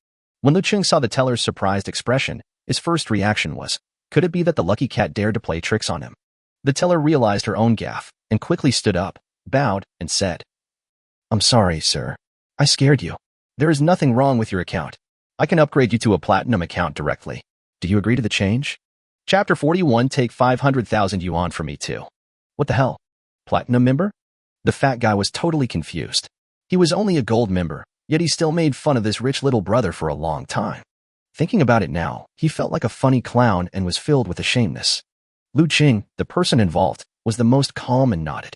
When Liu Cheng saw the teller's surprised expression, his first reaction was, could it be that the Lucky Cat dared to play tricks on him? The teller realized her own gaffe and quickly stood up, bowed, and said, "I'm sorry, sir. I scared you. There is nothing wrong with your account. I can upgrade you to a platinum account directly. Do you agree to the change?" Chapter 41. Take 500,000 yuan from me too. What the hell? Platinum member? The fat guy was totally confused. He was only a gold member, yet he still made fun of this rich little brother for a long time. Thinking about it now, he felt like a funny clown and was filled with ashamedness. Liu Cheng, the person involved, was the most calm and nodded.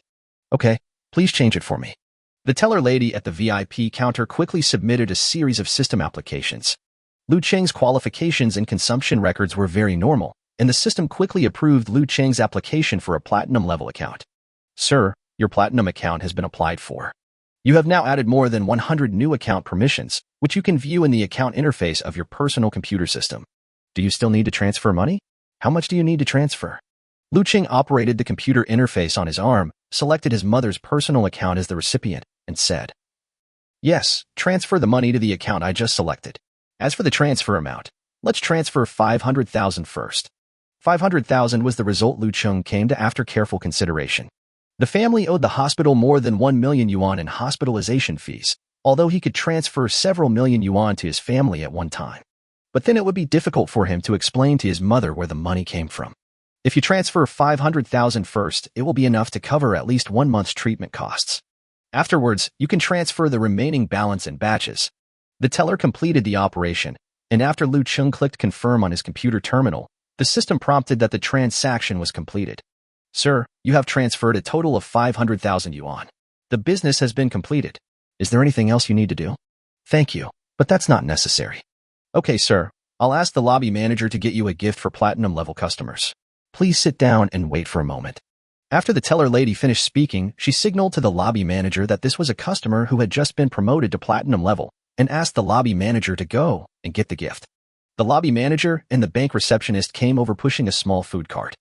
"Okay, please change it for me." The teller lady at the VIP counter quickly submitted a series of system applications. Liu Cheng's qualifications and consumption records were very normal, and the system quickly approved Liu Cheng's application for a platinum level account. "Sir, your platinum account has been applied for. You have now added more than 100 new account permissions, which you can view in the account interface of your personal computer system. Do you still need to transfer money? How much do you need to transfer?" Liu Cheng operated the computer interface on his arm, selected his mother's personal account as the recipient, and said, "Yes, transfer the money to the account I just selected. As for the transfer amount, let's transfer 500,000 first." 500,000 was the result Liu Cheng came to after careful consideration. The family owed the hospital more than 1 million yuan in hospitalization fees, although he could transfer several million yuan to his family at one time. But then it would be difficult for him to explain to his mother where the money came from. If you transfer 500,000 first, it will be enough to cover at least 1 month's treatment costs. Afterwards, you can transfer the remaining balance in batches. The teller completed the operation, and after Liu Cheng clicked confirm on his computer terminal, the system prompted that the transaction was completed. "Sir, you have transferred a total of 500,000 yuan. The business has been completed. Is there anything else you need to do?" "Thank you, but that's not necessary." "Okay, sir. I'll ask the lobby manager to get you a gift for platinum level customers. Please sit down and wait for a moment." After the teller lady finished speaking, she signaled to the lobby manager that this was a customer who had just been promoted to platinum level and asked the lobby manager to go and get the gift. The lobby manager and the bank receptionist came over pushing a small food cart.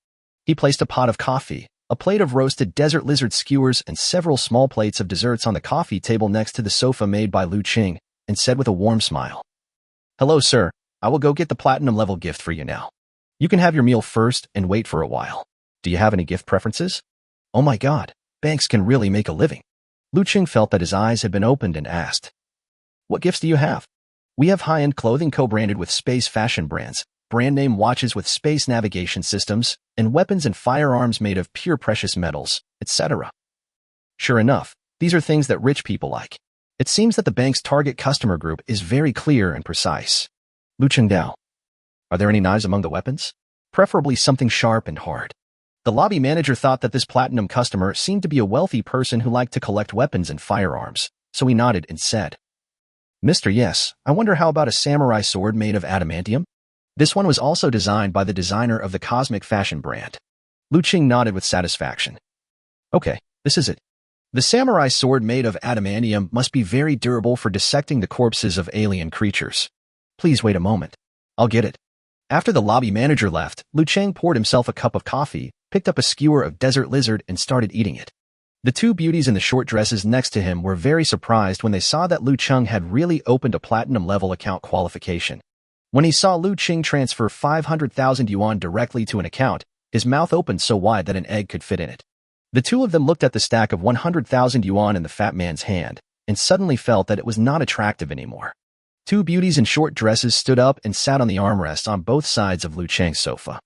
He placed a pot of coffee, a plate of roasted desert lizard skewers, and several small plates of desserts on the coffee table next to the sofa made by Liu Cheng, and said with a warm smile, "Hello, sir. I will go get the platinum level gift for you now. You can have your meal first and wait for a while. Do you have any gift preferences?" Oh my god, banks can really make a living. Liu Cheng felt that his eyes had been opened and asked, "What gifts do you have?" "We have high-end clothing co-branded with space fashion brands, brand-name watches with space navigation systems, and weapons and firearms made of pure precious metals, etc." Sure enough, these are things that rich people like. It seems that the bank's target customer group is very clear and precise. Liu Cheng Dao. Are there any knives among the weapons? Preferably something sharp and hard. The lobby manager thought that this platinum customer seemed to be a wealthy person who liked to collect weapons and firearms, so he nodded and said, "Mr. Yes, I wonder how about a samurai sword made of adamantium? This one was also designed by the designer of the cosmic fashion brand." Liu Cheng nodded with satisfaction. "Okay, this is it. The samurai sword made of adamantium must be very durable for dissecting the corpses of alien creatures. Please wait a moment. I'll get it." After the lobby manager left, Liu Cheng poured himself a cup of coffee, picked up a skewer of desert lizard, and started eating it. The two beauties in the short dresses next to him were very surprised when they saw that Liu Cheng had really opened a platinum-level account qualification. When he saw Liu Cheng transfer 500,000 yuan directly to an account, his mouth opened so wide that an egg could fit in it. The two of them looked at the stack of 100,000 yuan in the fat man's hand, and suddenly felt that it was not attractive anymore. Two beauties in short dresses stood up and sat on the armrests on both sides of Liu Cheng's sofa.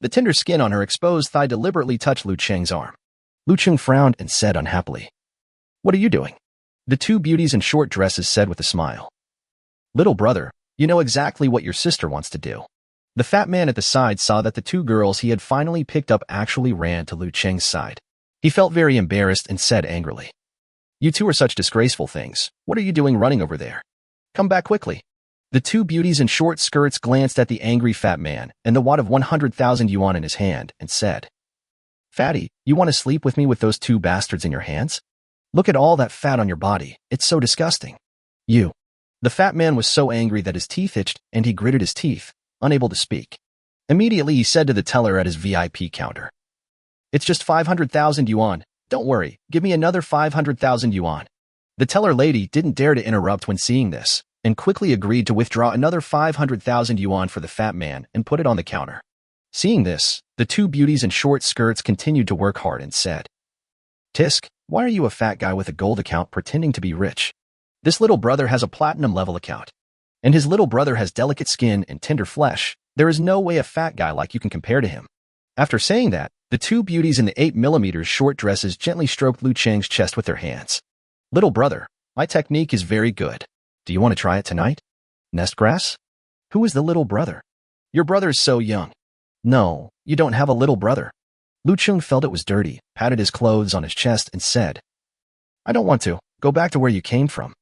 The tender skin on her exposed thigh deliberately touched Liu Cheng's arm. Liu Cheng frowned and said unhappily, "What are you doing?" The two beauties in short dresses said with a smile, "Little brother, you know exactly what your sister wants to do." The fat man at the side saw that the two girls he had finally picked up actually ran to Liu Cheng's side. He felt very embarrassed and said angrily, "You two are such disgraceful things. What are you doing running over there? Come back quickly." The two beauties in short skirts glanced at the angry fat man and the wad of 100,000 yuan in his hand and said, "Fatty, you want to sleep with me with those two bastards in your hands? Look at all that fat on your body. It's so disgusting. You." The fat man was so angry that his teeth itched and he gritted his teeth, unable to speak. Immediately he said to the teller at his VIP counter, "It's just 500,000 yuan. Don't worry, give me another 500,000 yuan. The teller lady didn't dare to interrupt when seeing this, and quickly agreed to withdraw another 500,000 yuan for the fat man and put it on the counter. Seeing this, the two beauties in short skirts continued to work hard and said, "Tisk, why are you a fat guy with a gold account pretending to be rich? This little brother has a platinum level account. And his little brother has delicate skin and tender flesh. There is no way a fat guy like you can compare to him." After saying that, the two beauties in the 8mm short dresses gently stroked Liu Cheng's chest with their hands. "Little brother, my technique is very good. Do you want to try it tonight? Nest grass? Who is the little brother? Your brother is so young. No, you don't have a little brother." Liu Cheng felt it was dirty, patted his clothes on his chest, and said, "I don't want to. Go back to where you came from."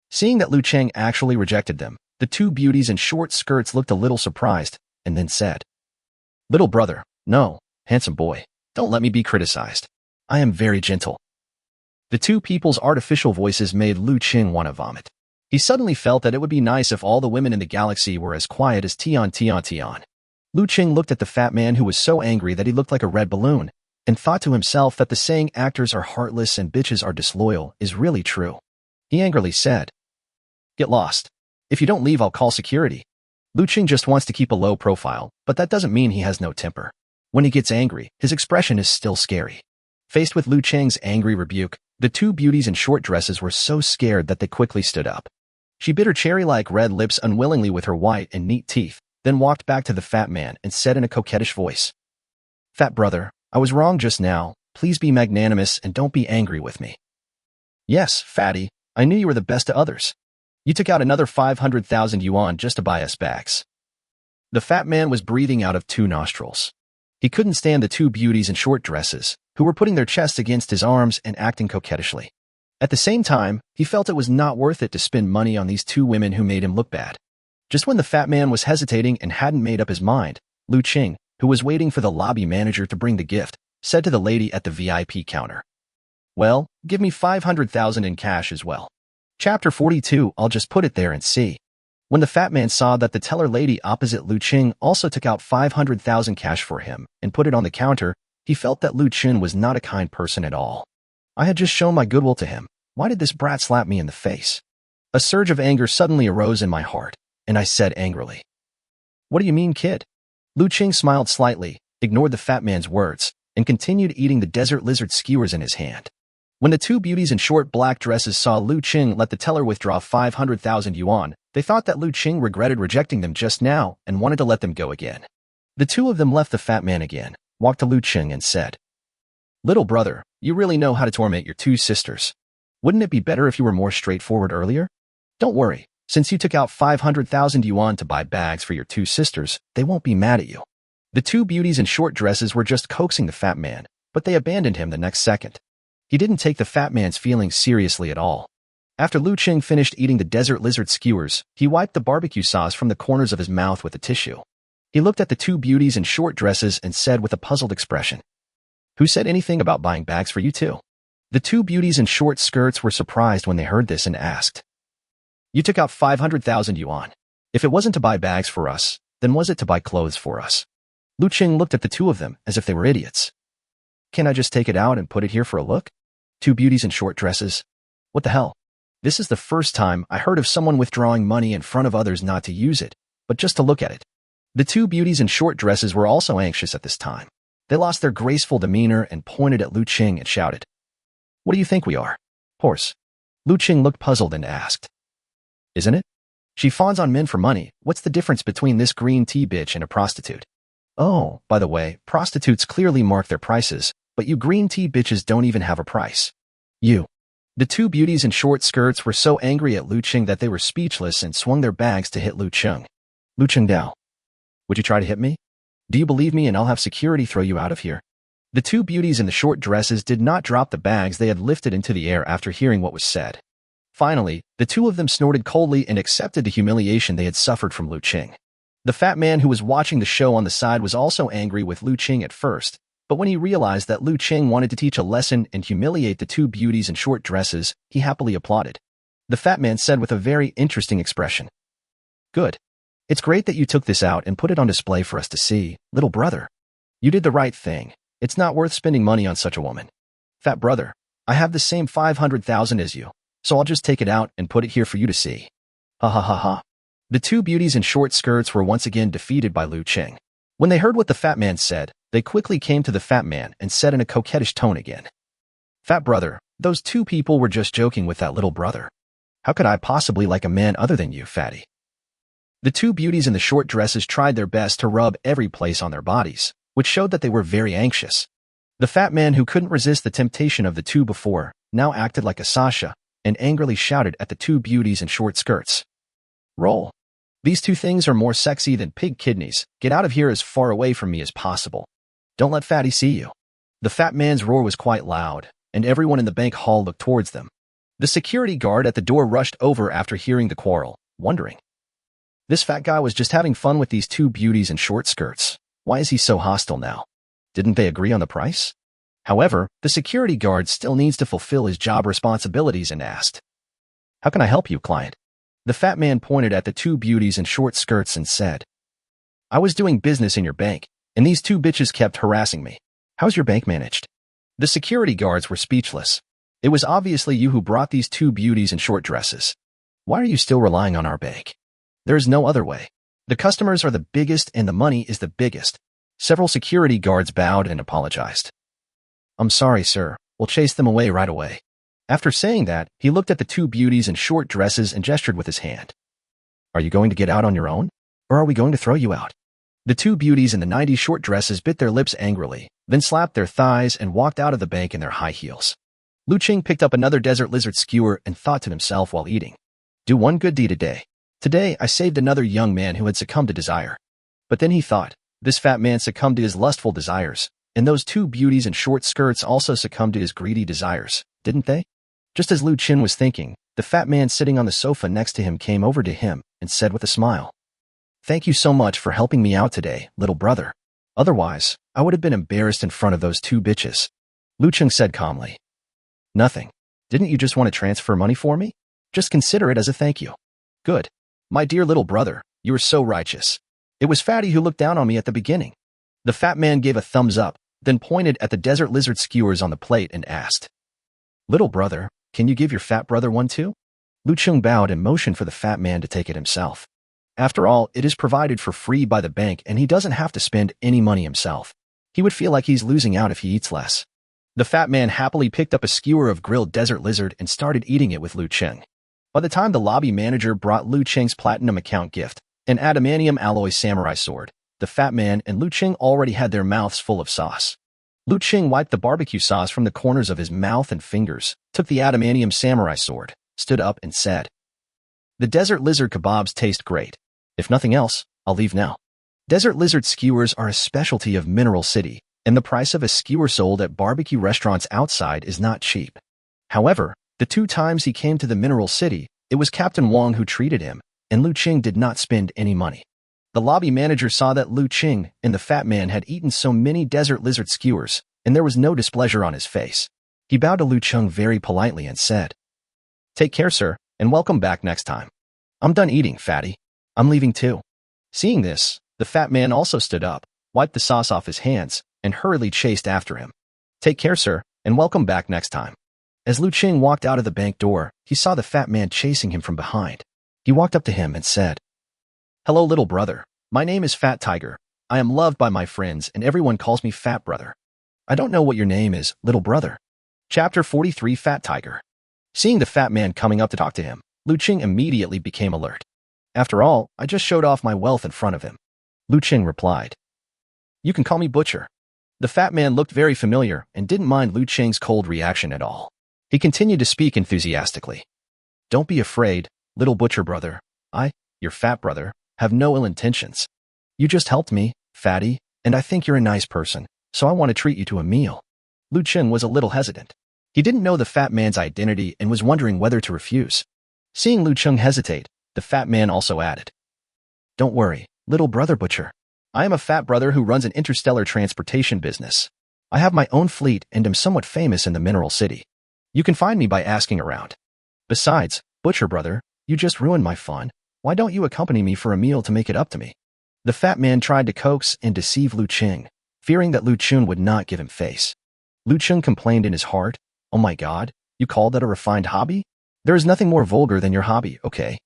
Seeing that Liu Cheng actually rejected them, the two beauties in short skirts looked a little surprised, and then said, "Little brother, no, handsome boy, don't let me be criticized. I am very gentle." The two people's artificial voices made Liu Cheng want to vomit. He suddenly felt that it would be nice if all the women in the galaxy were as quiet as Tian Tian Tian. Liu Cheng looked at the fat man who was so angry that he looked like a red balloon, and thought to himself that the saying actors are heartless and bitches are disloyal is really true. He angrily said, "Get lost. If you don't leave, I'll call security." Liu Cheng just wants to keep a low profile, but that doesn't mean he has no temper. When he gets angry, his expression is still scary. Faced with Liu Cheng's angry rebuke, the two beauties in short dresses were so scared that they quickly stood up. She bit her cherry-like red lips unwillingly with her white and neat teeth, then walked back to the fat man and said in a coquettish voice, "Fat brother, I was wrong just now. Please be magnanimous and don't be angry with me." "Yes, fatty, I knew you were the best to others. You took out another 500,000 yuan just to buy us bags." The fat man was breathing out of two nostrils. He couldn't stand the two beauties in short dresses, who were putting their chests against his arms and acting coquettishly. At the same time, he felt it was not worth it to spend money on these two women who made him look bad. Just when the fat man was hesitating and hadn't made up his mind, Liu Cheng, who was waiting for the lobby manager to bring the gift, said to the lady at the VIP counter. Well, give me 500,000 in cash as well. Chapter 42, I'll just put it there and see. When the fat man saw that the teller lady opposite Liu Cheng also took out 500,000 cash for him and put it on the counter, he felt that Liu Cheng was not a kind person at all. I had just shown my goodwill to him. Why did this brat slap me in the face? A surge of anger suddenly arose in my heart, and I said angrily, "What do you mean, kid?" Liu Cheng smiled slightly, ignored the fat man's words, and continued eating the desert lizard skewers in his hand. When the two beauties in short black dresses saw Liu Cheng let the teller withdraw 500,000 yuan, they thought that Liu Cheng regretted rejecting them just now and wanted to let them go again. The two of them left the fat man again, walked to Liu Cheng and said, "Little brother, you really know how to torment your two sisters. Wouldn't it be better if you were more straightforward earlier? Don't worry, since you took out 500,000 yuan to buy bags for your two sisters, they won't be mad at you." The two beauties in short dresses were just coaxing the fat man, but they abandoned him the next second. He didn't take the fat man's feelings seriously at all. After Liu Cheng finished eating the desert lizard skewers, he wiped the barbecue sauce from the corners of his mouth with a tissue. He looked at the two beauties in short dresses and said with a puzzled expression, "Who said anything about buying bags for you two?" The two beauties in short skirts were surprised when they heard this and asked, "You took out 500,000 yuan. If it wasn't to buy bags for us, then was it to buy clothes for us?" Liu Cheng looked at the two of them as if they were idiots. "Can I just take it out and put it here for a look?" Two beauties in short dresses? What the hell? This is the first time I heard of someone withdrawing money in front of others not to use it, but just to look at it. The two beauties in short dresses were also anxious at this time. They lost their graceful demeanor and pointed at Liu Cheng and shouted, "What do you think we are? Horse?" Liu Cheng looked puzzled and asked, "Isn't it? She fawns on men for money. What's the difference between this green tea bitch and a prostitute? Oh, by the way, prostitutes clearly mark their prices, but you green tea bitches don't even have a price. You." The two beauties in short skirts were so angry at Liu Cheng that they were speechless and swung their bags to hit Liu Cheng. "Liu Cheng Dao, would you try to hit me? Do you believe me and I'll have security throw you out of here?" The two beauties in the short dresses did not drop the bags they had lifted into the air after hearing what was said. Finally, the two of them snorted coldly and accepted the humiliation they had suffered from Liu Cheng. The fat man who was watching the show on the side was also angry with Liu Cheng at first, but when he realized that Liu Cheng wanted to teach a lesson and humiliate the two beauties in short dresses, he happily applauded. The fat man said with a very interesting expression, "Good. It's great that you took this out and put it on display for us to see, little brother. You did the right thing. It's not worth spending money on such a woman. Fat brother, I have the same 500,000 as you, so I'll just take it out and put it here for you to see." Ha ha ha ha. The two beauties in short skirts were once again defeated by Liu Cheng. When they heard what the fat man said, they quickly came to the fat man and said in a coquettish tone again, "Fat brother, those two people were just joking with that little brother. How could I possibly like a man other than you, fatty?" The two beauties in the short dresses tried their best to rub every place on their bodies, which showed that they were very anxious. The fat man who couldn't resist the temptation of the two before, now acted like a Sasha, and angrily shouted at the two beauties in short skirts, "Roll. These two things are more sexy than pig kidneys. Get out of here as far away from me as possible. Don't let Fatty see you." The fat man's roar was quite loud, and everyone in the bank hall looked towards them. The security guard at the door rushed over after hearing the quarrel, wondering, "This fat guy was just having fun with these two beauties in short skirts. Why is he so hostile now? Didn't they agree on the price?" However, the security guard still needs to fulfill his job responsibilities and asked, "How can I help you, client?" The fat man pointed at the two beauties in short skirts and said, "I was doing business in your bank, and these two bitches kept harassing me. How's your bank managed?" The security guards were speechless. It was obviously you who brought these two beauties in short dresses. Why are you still relying on our bank? There is no other way. The customers are the biggest and the money is the biggest. Several security guards bowed and apologized. "I'm sorry, sir. We'll chase them away right away." After saying that, he looked at the two beauties in short dresses and gestured with his hand. "Are you going to get out on your own? Or are we going to throw you out?" The two beauties in the 90s short dresses bit their lips angrily, then slapped their thighs and walked out of the bank in their high heels. Liu Cheng picked up another desert lizard skewer and thought to himself while eating, "Do one good deed a day. Today I saved another young man who had succumbed to desire." But then he thought, this fat man succumbed to his lustful desires, and those two beauties in short skirts also succumbed to his greedy desires, didn't they? Just as Liu Cheng was thinking, the fat man sitting on the sofa next to him came over to him and said with a smile, "Thank you so much for helping me out today, little brother. Otherwise, I would have been embarrassed in front of those two bitches. Liu Cheng said calmly. Nothing. Didn't you just want to transfer money for me? Just consider it as a thank you. Good. My dear little brother, you are so righteous. It was Fatty who looked down on me at the beginning. The fat man gave a thumbs up, then pointed at the desert lizard skewers on the plate and asked, Little brother, can you give your fat brother one too? Liu Cheng bowed and motioned for the fat man to take it himself. After all, it is provided for free by the bank and he doesn't have to spend any money himself. He would feel like he's losing out if he eats less. The fat man happily picked up a skewer of grilled desert lizard and started eating it with Liu Cheng. By the time the lobby manager brought Liu Cheng's platinum account gift, an adamantium alloy samurai sword, the fat man and Liu Cheng already had their mouths full of sauce. Liu Cheng wiped the barbecue sauce from the corners of his mouth and fingers, took the adamantium samurai sword, stood up and said, The desert lizard kebabs taste great. If nothing else, I'll leave now. Desert lizard skewers are a specialty of Mineral City, and the price of a skewer sold at barbecue restaurants outside is not cheap. However, the 2 times he came to the Mineral City, it was Captain Wong who treated him, and Liu Cheng did not spend any money. The lobby manager saw that Liu Cheng and the fat man had eaten so many desert lizard skewers, and there was no displeasure on his face. He bowed to Liu Cheng very politely and said, Take care, sir, and welcome back next time. I'm done eating, fatty. I'm leaving too. Seeing this, the fat man also stood up, wiped the sauce off his hands, and hurriedly chased after him. Take care, sir, and welcome back next time. As Liu Cheng walked out of the bank door, he saw the fat man chasing him from behind. He walked up to him and said, Hello, little brother. My name is Fat Tiger. I am loved by my friends and everyone calls me Fat Brother. I don't know what your name is, little brother. Chapter 43 Fat Tiger. Seeing the fat man coming up to talk to him, Liu Cheng immediately became alert. After all, I just showed off my wealth in front of him. Liu Cheng replied, You can call me Butcher. The fat man looked very familiar and didn't mind Liu Cheng's cold reaction at all. He continued to speak enthusiastically. Don't be afraid, little butcher brother. I, your fat brother, have no ill intentions. You just helped me, fatty, and I think you're a nice person, so I want to treat you to a meal. Liu Cheng was a little hesitant. He didn't know the fat man's identity and was wondering whether to refuse. Seeing Liu Cheng hesitate, the fat man also added, Don't worry, little brother Butcher. I am a fat brother who runs an interstellar transportation business. I have my own fleet and am somewhat famous in the Mineral City. You can find me by asking around. Besides, Butcher brother, you just ruined my fun. Why don't you accompany me for a meal to make it up to me? The fat man tried to coax and deceive Liu Cheng, fearing that Liu Cheng would not give him face. Liu Cheng complained in his heart, Oh my god, you call that a refined hobby? There is nothing more vulgar than your hobby, okay?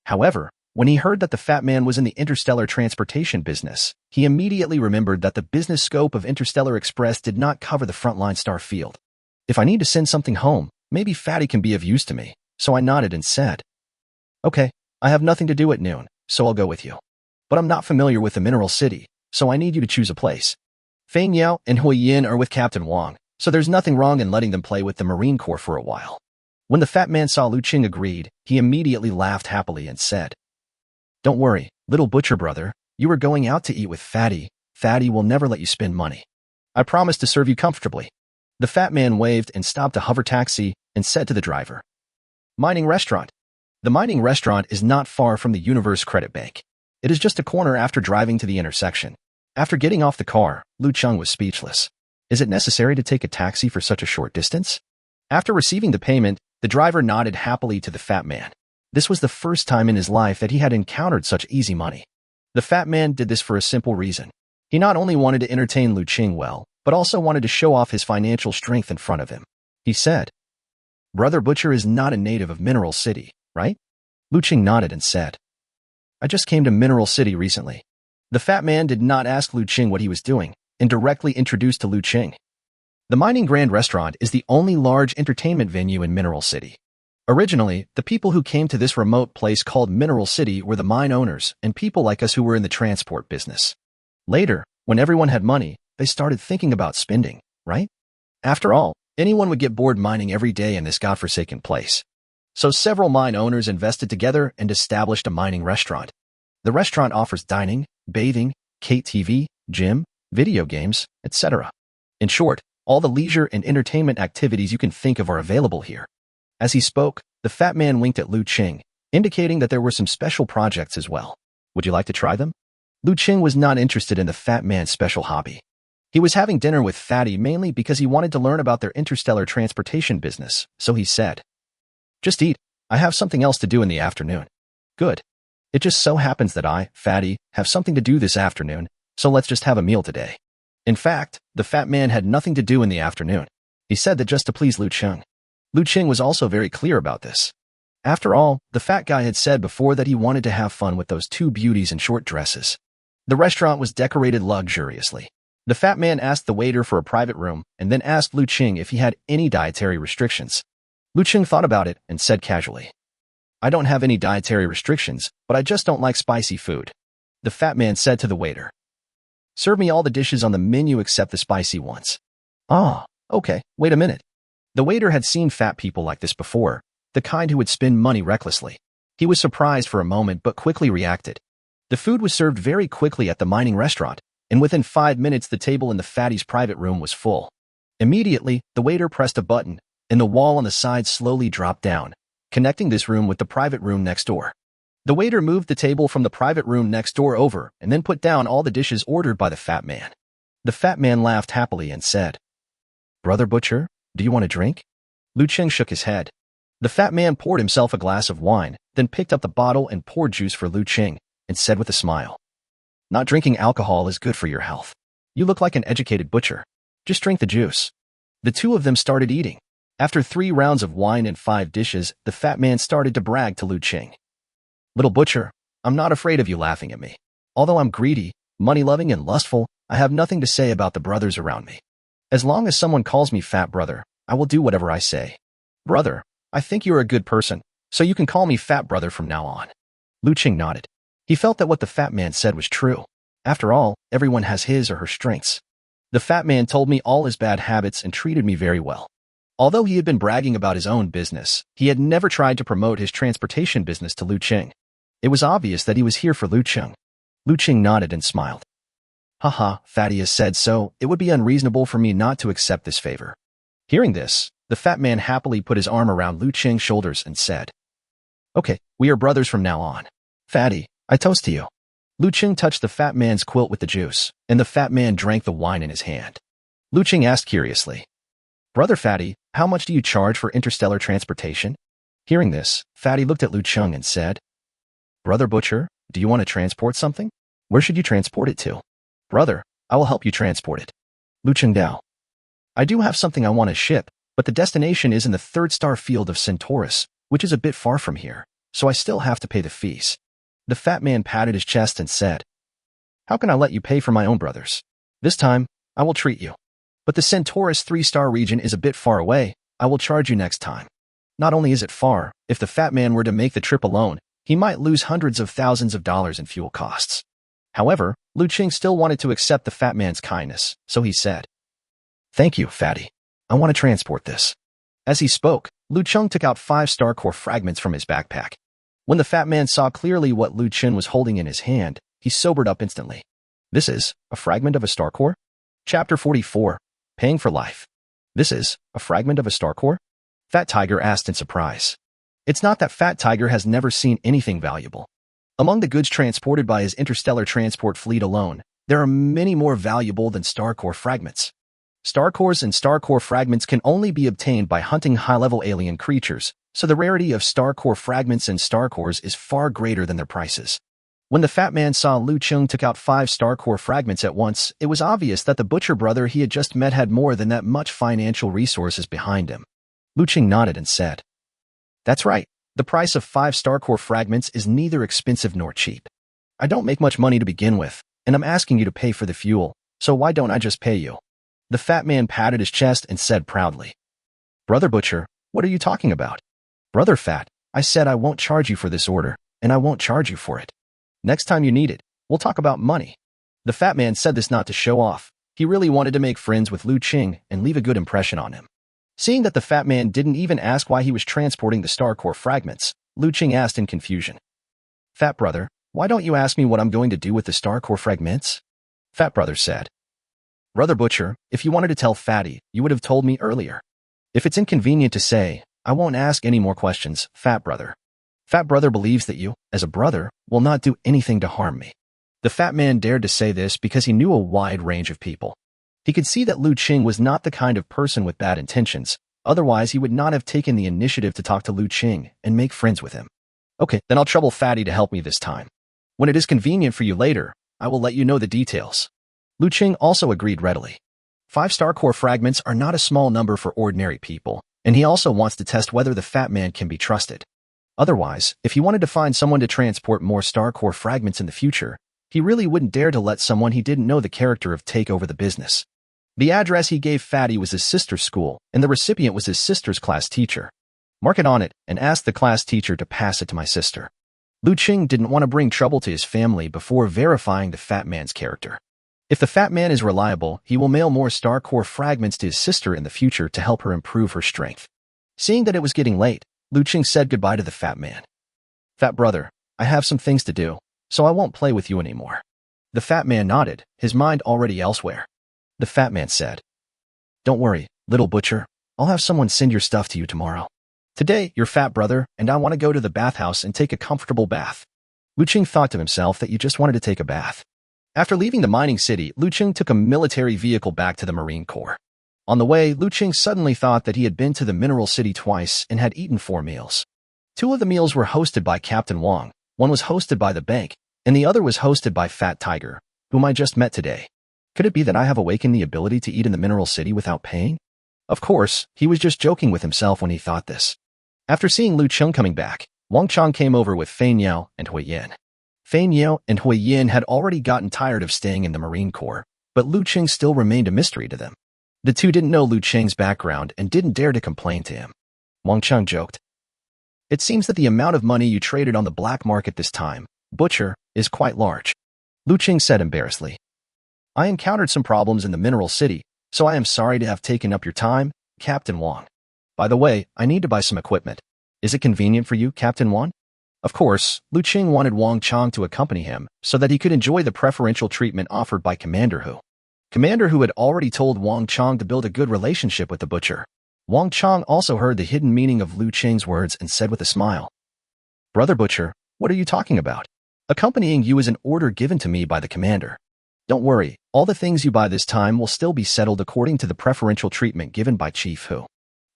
However, when he heard that the fat man was in the interstellar transportation business, he immediately remembered that the business scope of Interstellar Express did not cover the frontline star field. If I need to send something home, maybe Fatty can be of use to me, so I nodded and said, Okay, I have nothing to do at noon, so I'll go with you. But I'm not familiar with the Mineral City, so I need you to choose a place. Feng Yao and Hui Yin are with Captain Wong, so there's nothing wrong in letting them play with the Marine Corps for a while. When the fat man saw Liu Cheng agreed, he immediately laughed happily and said, Don't worry, little butcher brother, you are going out to eat with Fatty. Fatty will never let you spend money. I promise to serve you comfortably. The fat man waved and stopped a hover taxi and said to the driver, Mining Restaurant. The mining restaurant is not far from the Universe Credit Bank. It is just a corner after driving to the intersection. After getting off the car, Liu Cheng was speechless. Is it necessary to take a taxi for such a short distance? After receiving the payment, the driver nodded happily to the fat man. This was the first time in his life that he had encountered such easy money. The fat man did this for a simple reason. He not only wanted to entertain Liu Cheng well, but also wanted to show off his financial strength in front of him. He said, Brother Butcher is not a native of Mineral City, right? Liu Cheng nodded and said, I just came to Mineral City recently. The fat man did not ask Liu Cheng what he was doing, and directly introduced to Liu Cheng. The Mining Grand Restaurant is the only large entertainment venue in Mineral City. Originally, the people who came to this remote place called Mineral City were the mine owners and people like us who were in the transport business. Later, when everyone had money, they started thinking about spending, right? After all, anyone would get bored mining every day in this godforsaken place. So several mine owners invested together and established a mining restaurant. The restaurant offers dining, bathing, KTV, gym, video games, etc. In short, all the leisure and entertainment activities you can think of are available here. As he spoke, the fat man winked at Liu Cheng, indicating that there were some special projects as well. Would you like to try them? Liu Cheng was not interested in the fat man's special hobby. He was having dinner with Fatty mainly because he wanted to learn about their interstellar transportation business, so he said, "Just eat. I have something else to do in the afternoon." "Good. It just so happens that I, Fatty, have something to do this afternoon, so let's just have a meal today." In fact, the fat man had nothing to do in the afternoon. He said that just to please Liu Cheng. Liu Cheng was also very clear about this. After all, the fat guy had said before that he wanted to have fun with those two beauties in short dresses. The restaurant was decorated luxuriously. The fat man asked the waiter for a private room and then asked Liu Cheng if he had any dietary restrictions. Liu Cheng thought about it and said casually, "I don't have any dietary restrictions, but I just don't like spicy food." The fat man said to the waiter, "Serve me all the dishes on the menu except the spicy ones." "Ah, okay, wait a minute." The waiter had seen fat people like this before, the kind who would spend money recklessly. He was surprised for a moment but quickly reacted. The food was served very quickly at the mining restaurant, and within 5 minutes the table in the fatty's private room was full. Immediately, the waiter pressed a button, and the wall on the side slowly dropped down, connecting this room with the private room next door. The waiter moved the table from the private room next door over and then put down all the dishes ordered by the fat man. The fat man laughed happily and said, "Brother Butcher, do you want a drink?" Liu Cheng shook his head. The fat man poured himself a glass of wine, then picked up the bottle and poured juice for Liu Cheng, and said with a smile, "Not drinking alcohol is good for your health. You look like an educated butcher. Just drink the juice." The two of them started eating. After 3 rounds of wine and 5 dishes, the fat man started to brag to Liu Cheng. "Little butcher, I'm not afraid of you laughing at me. Although I'm greedy, money-loving, and lustful, I have nothing to say about the brothers around me. As long as someone calls me fat brother, I will do whatever I say. Brother, I think you're a good person, so you can call me fat brother from now on." Liu Cheng nodded. He felt that what the fat man said was true. After all, everyone has his or her strengths. The fat man told me all his bad habits and treated me very well. Although he had been bragging about his own business, he had never tried to promote his transportation business to Liu Cheng. It was obvious that he was here for Liu Cheng. Liu Cheng nodded and smiled. "Haha, Fatty has said so. It would be unreasonable for me not to accept this favor." Hearing this, the fat man happily put his arm around Liu Cheng's shoulders and said, "Okay, we are brothers from now on. Fatty, I toast to you." Liu Cheng touched the fat man's quilt with the juice, and the fat man drank the wine in his hand. Liu Cheng asked curiously, "Brother Fatty, how much do you charge for interstellar transportation?" Hearing this, Fatty looked at Liu Cheng and said, "Brother Butcher, do you want to transport something? Where should you transport it to?" "Brother, I will help you transport it." Liu Cheng Dao. "I do have something I want to ship, but the destination is in the 3rd star field of Centaurus, which is a bit far from here, so I still have to pay the fees." The fat man patted his chest and said, "How can I let you pay for my own brothers? This time, I will treat you. But the Centaurus 3-star region is a bit far away. I will charge you next time." Not only is it far, if the fat man were to make the trip alone, he might lose hundreds of thousands of dollars in fuel costs. However, Liu Cheng still wanted to accept the fat man's kindness, so he said, "Thank you, Fatty. I want to transport this." As he spoke, Liu Cheng took out 5 star core fragments from his backpack. When the fat man saw clearly what Liu Cheng was holding in his hand, he sobered up instantly. "This is a fragment of a star core?" Chapter 44, Paying for Life. "This is a fragment of a star core?" Fat Tiger asked in surprise. It's not that Fat Tiger has never seen anything valuable. Among the goods transported by his interstellar transport fleet alone, there are many more valuable than star core fragments. Star cores and star core fragments can only be obtained by hunting high-level alien creatures, so the rarity of star core fragments and star cores is far greater than their prices. When the fat man saw Liu Cheng took out 5 star core fragments at once, it was obvious that the butcher brother he had just met had more than that much financial resources behind him. Liu Cheng nodded and said, "That's right. The price of 5 star core fragments is neither expensive nor cheap. I don't make much money to begin with, and I'm asking you to pay for the fuel, so why don't I just pay you?" The fat man patted his chest and said proudly, "Brother Butcher, what are you talking about? Brother Fat, I said I won't charge you for this order, and I won't charge you for it. Next time you need it, we'll talk about money." The fat man said this not to show off. He really wanted to make friends with Liu Cheng and leave a good impression on him. Seeing that the fat man didn't even ask why he was transporting the star core fragments, Liu Cheng asked in confusion, "Fat brother, why don't you ask me what I'm going to do with the star core fragments?" Fat brother said, "Brother Butcher, if you wanted to tell Fatty, you would have told me earlier. If it's inconvenient to say, I won't ask any more questions, Fat brother. Fat brother believes that you, as a brother, will not do anything to harm me." The fat man dared to say this because he knew a wide range of people. He could see that Liu Cheng was not the kind of person with bad intentions, otherwise he would not have taken the initiative to talk to Liu Cheng and make friends with him. Okay, then I'll trouble Fatty to help me this time. When it is convenient for you later, I will let you know the details. Liu Cheng also agreed readily. 5-star core fragments are not a small number for ordinary people, and he also wants to test whether the fat man can be trusted. Otherwise, if he wanted to find someone to transport more star core fragments in the future, he really wouldn't dare to let someone he didn't know the character of take over the business. The address he gave Fatty was his sister's school, and the recipient was his sister's class teacher. Mark it on it and ask the class teacher to pass it to my sister. Liu Cheng didn't want to bring trouble to his family before verifying the fat man's character. If the fat man is reliable, he will mail more star core fragments to his sister in the future to help her improve her strength. Seeing that it was getting late, Liu Cheng said goodbye to the fat man. Fat brother, I have some things to do, so I won't play with you anymore. The fat man nodded, his mind already elsewhere. The fat man said, Don't worry, little butcher, I'll have someone send your stuff to you tomorrow. Today, you're fat brother, and I want to go to the bathhouse and take a comfortable bath. Liu Cheng thought to himself that you just wanted to take a bath. After leaving the mining city, Liu Cheng took a military vehicle back to the Marine Corps. On the way, Liu Cheng suddenly thought that he had been to the mineral city twice and had eaten 4 meals. 2 of the meals were hosted by Captain Wang, one was hosted by the bank, and the other was hosted by Fat Tiger, whom I just met today. Could it be that I have awakened the ability to eat in the mineral city without paying? Of course, he was just joking with himself when he thought this. After seeing Liu Cheng coming back, Wang Chang came over with Fei Niao and Hui Yin. Fei Niao and Hui Yin had already gotten tired of staying in the Marine Corps, but Liu Cheng still remained a mystery to them. The two didn't know Liu Cheng's background and didn't dare to complain to him. Wang Chang joked, It seems that the amount of money you traded on the black market this time, butcher, is quite large. Liu Cheng said embarrassedly. I encountered some problems in the mineral city, so I am sorry to have taken up your time, Captain Wang. By the way, I need to buy some equipment. Is it convenient for you, Captain Wang? Of course, Liu Cheng wanted Wang Chang to accompany him so that he could enjoy the preferential treatment offered by Commander Hu. Commander Hu had already told Wang Chang to build a good relationship with the butcher. Wang Chang also heard the hidden meaning of Liu Cheng's words and said with a smile, Brother Butcher, what are you talking about? Accompanying you is an order given to me by the commander. Don't worry, all the things you buy this time will still be settled according to the preferential treatment given by Chief Hu.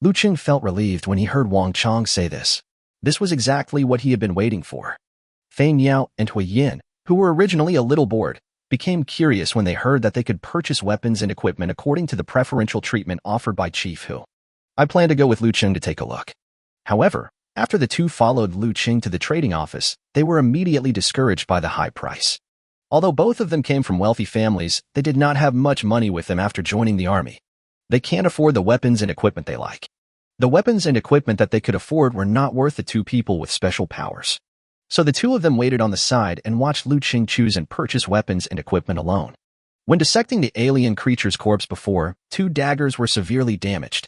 Liu Cheng felt relieved when he heard Wang Chang say this. This was exactly what he had been waiting for. Fei Niao and Hui Yin, who were originally a little bored, became curious when they heard that they could purchase weapons and equipment according to the preferential treatment offered by Chief Hu. I plan to go with Liu Cheng to take a look. However, after the two followed Liu Cheng to the trading office, they were immediately discouraged by the high price. Although both of them came from wealthy families, they did not have much money with them after joining the army. They can't afford the weapons and equipment they like. The weapons and equipment that they could afford were not worth the 2 people with special powers. So the 2 of them waited on the side and watched Liu Cheng choose and purchase weapons and equipment alone. When dissecting the alien creature's corpse before, 2 daggers were severely damaged.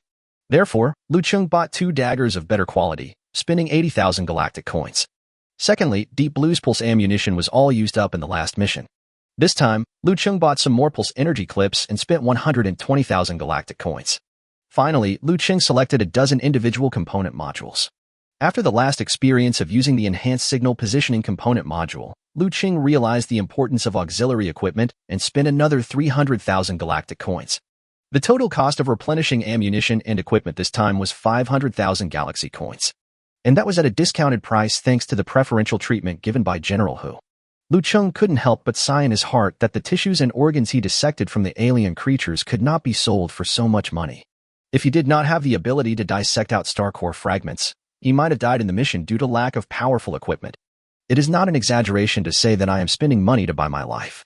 Therefore, Liu Cheng bought 2 daggers of better quality, spending 80,000 galactic coins. Secondly, Deep Blue's pulse ammunition was all used up in the last mission. This time, Liu Cheng bought some more pulse energy clips and spent 120,000 galactic coins. Finally, Liu Cheng selected a dozen individual component modules. After the last experience of using the enhanced signal positioning component module, Liu Cheng realized the importance of auxiliary equipment and spent another 300,000 galactic coins. The total cost of replenishing ammunition and equipment this time was 500,000 galaxy coins. And that was at a discounted price thanks to the preferential treatment given by General Hu. Liu Cheng couldn't help but sigh in his heart that the tissues and organs he dissected from the alien creatures could not be sold for so much money. If he did not have the ability to dissect out star core fragments, he might have died in the mission due to lack of powerful equipment. It is not an exaggeration to say that I am spending money to buy my life.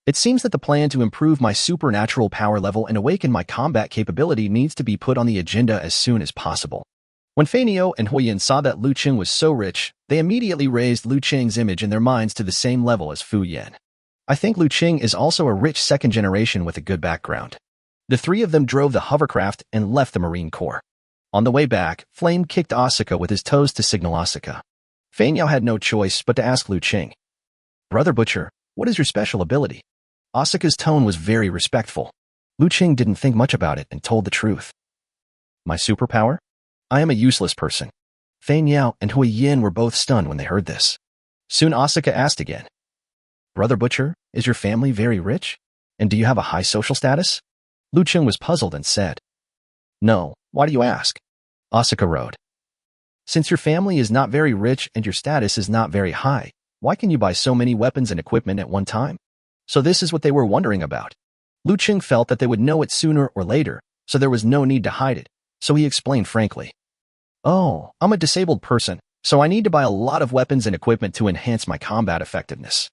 It seems that the plan to improve my supernatural power level and awaken my combat capability needs to be put on the agenda as soon as possible. When Fei Niao and Hui Yin saw that Liu Cheng was so rich, they immediately raised Liu Cheng's image in their minds to the same level as Fu Yan. I think Liu Cheng is also a rich second generation with a good background. The 3 of them drove the hovercraft and left the Marine Corps. On the way back, Flame kicked Asuka with his toes to signal Asuka. Fei Niao had no choice but to ask Liu Cheng, Brother Butcher, what is your special ability? Asuka's tone was very respectful. Liu Cheng didn't think much about it and told the truth. My superpower? I am a useless person. Fei Niao and Hui Yin were both stunned when they heard this. Soon Asuka asked again, Brother Butcher, is your family very rich? And do you have a high social status? Liu Cheng was puzzled and said, "No, why do you ask?" Asuka wrote, "Since your family is not very rich and your status is not very high, why can you buy so many weapons and equipment at one time?" So this is what they were wondering about. Liu Cheng felt that they would know it sooner or later, so there was no need to hide it, so he explained frankly, "Oh, I'm a disabled person, so I need to buy a lot of weapons and equipment to enhance my combat effectiveness.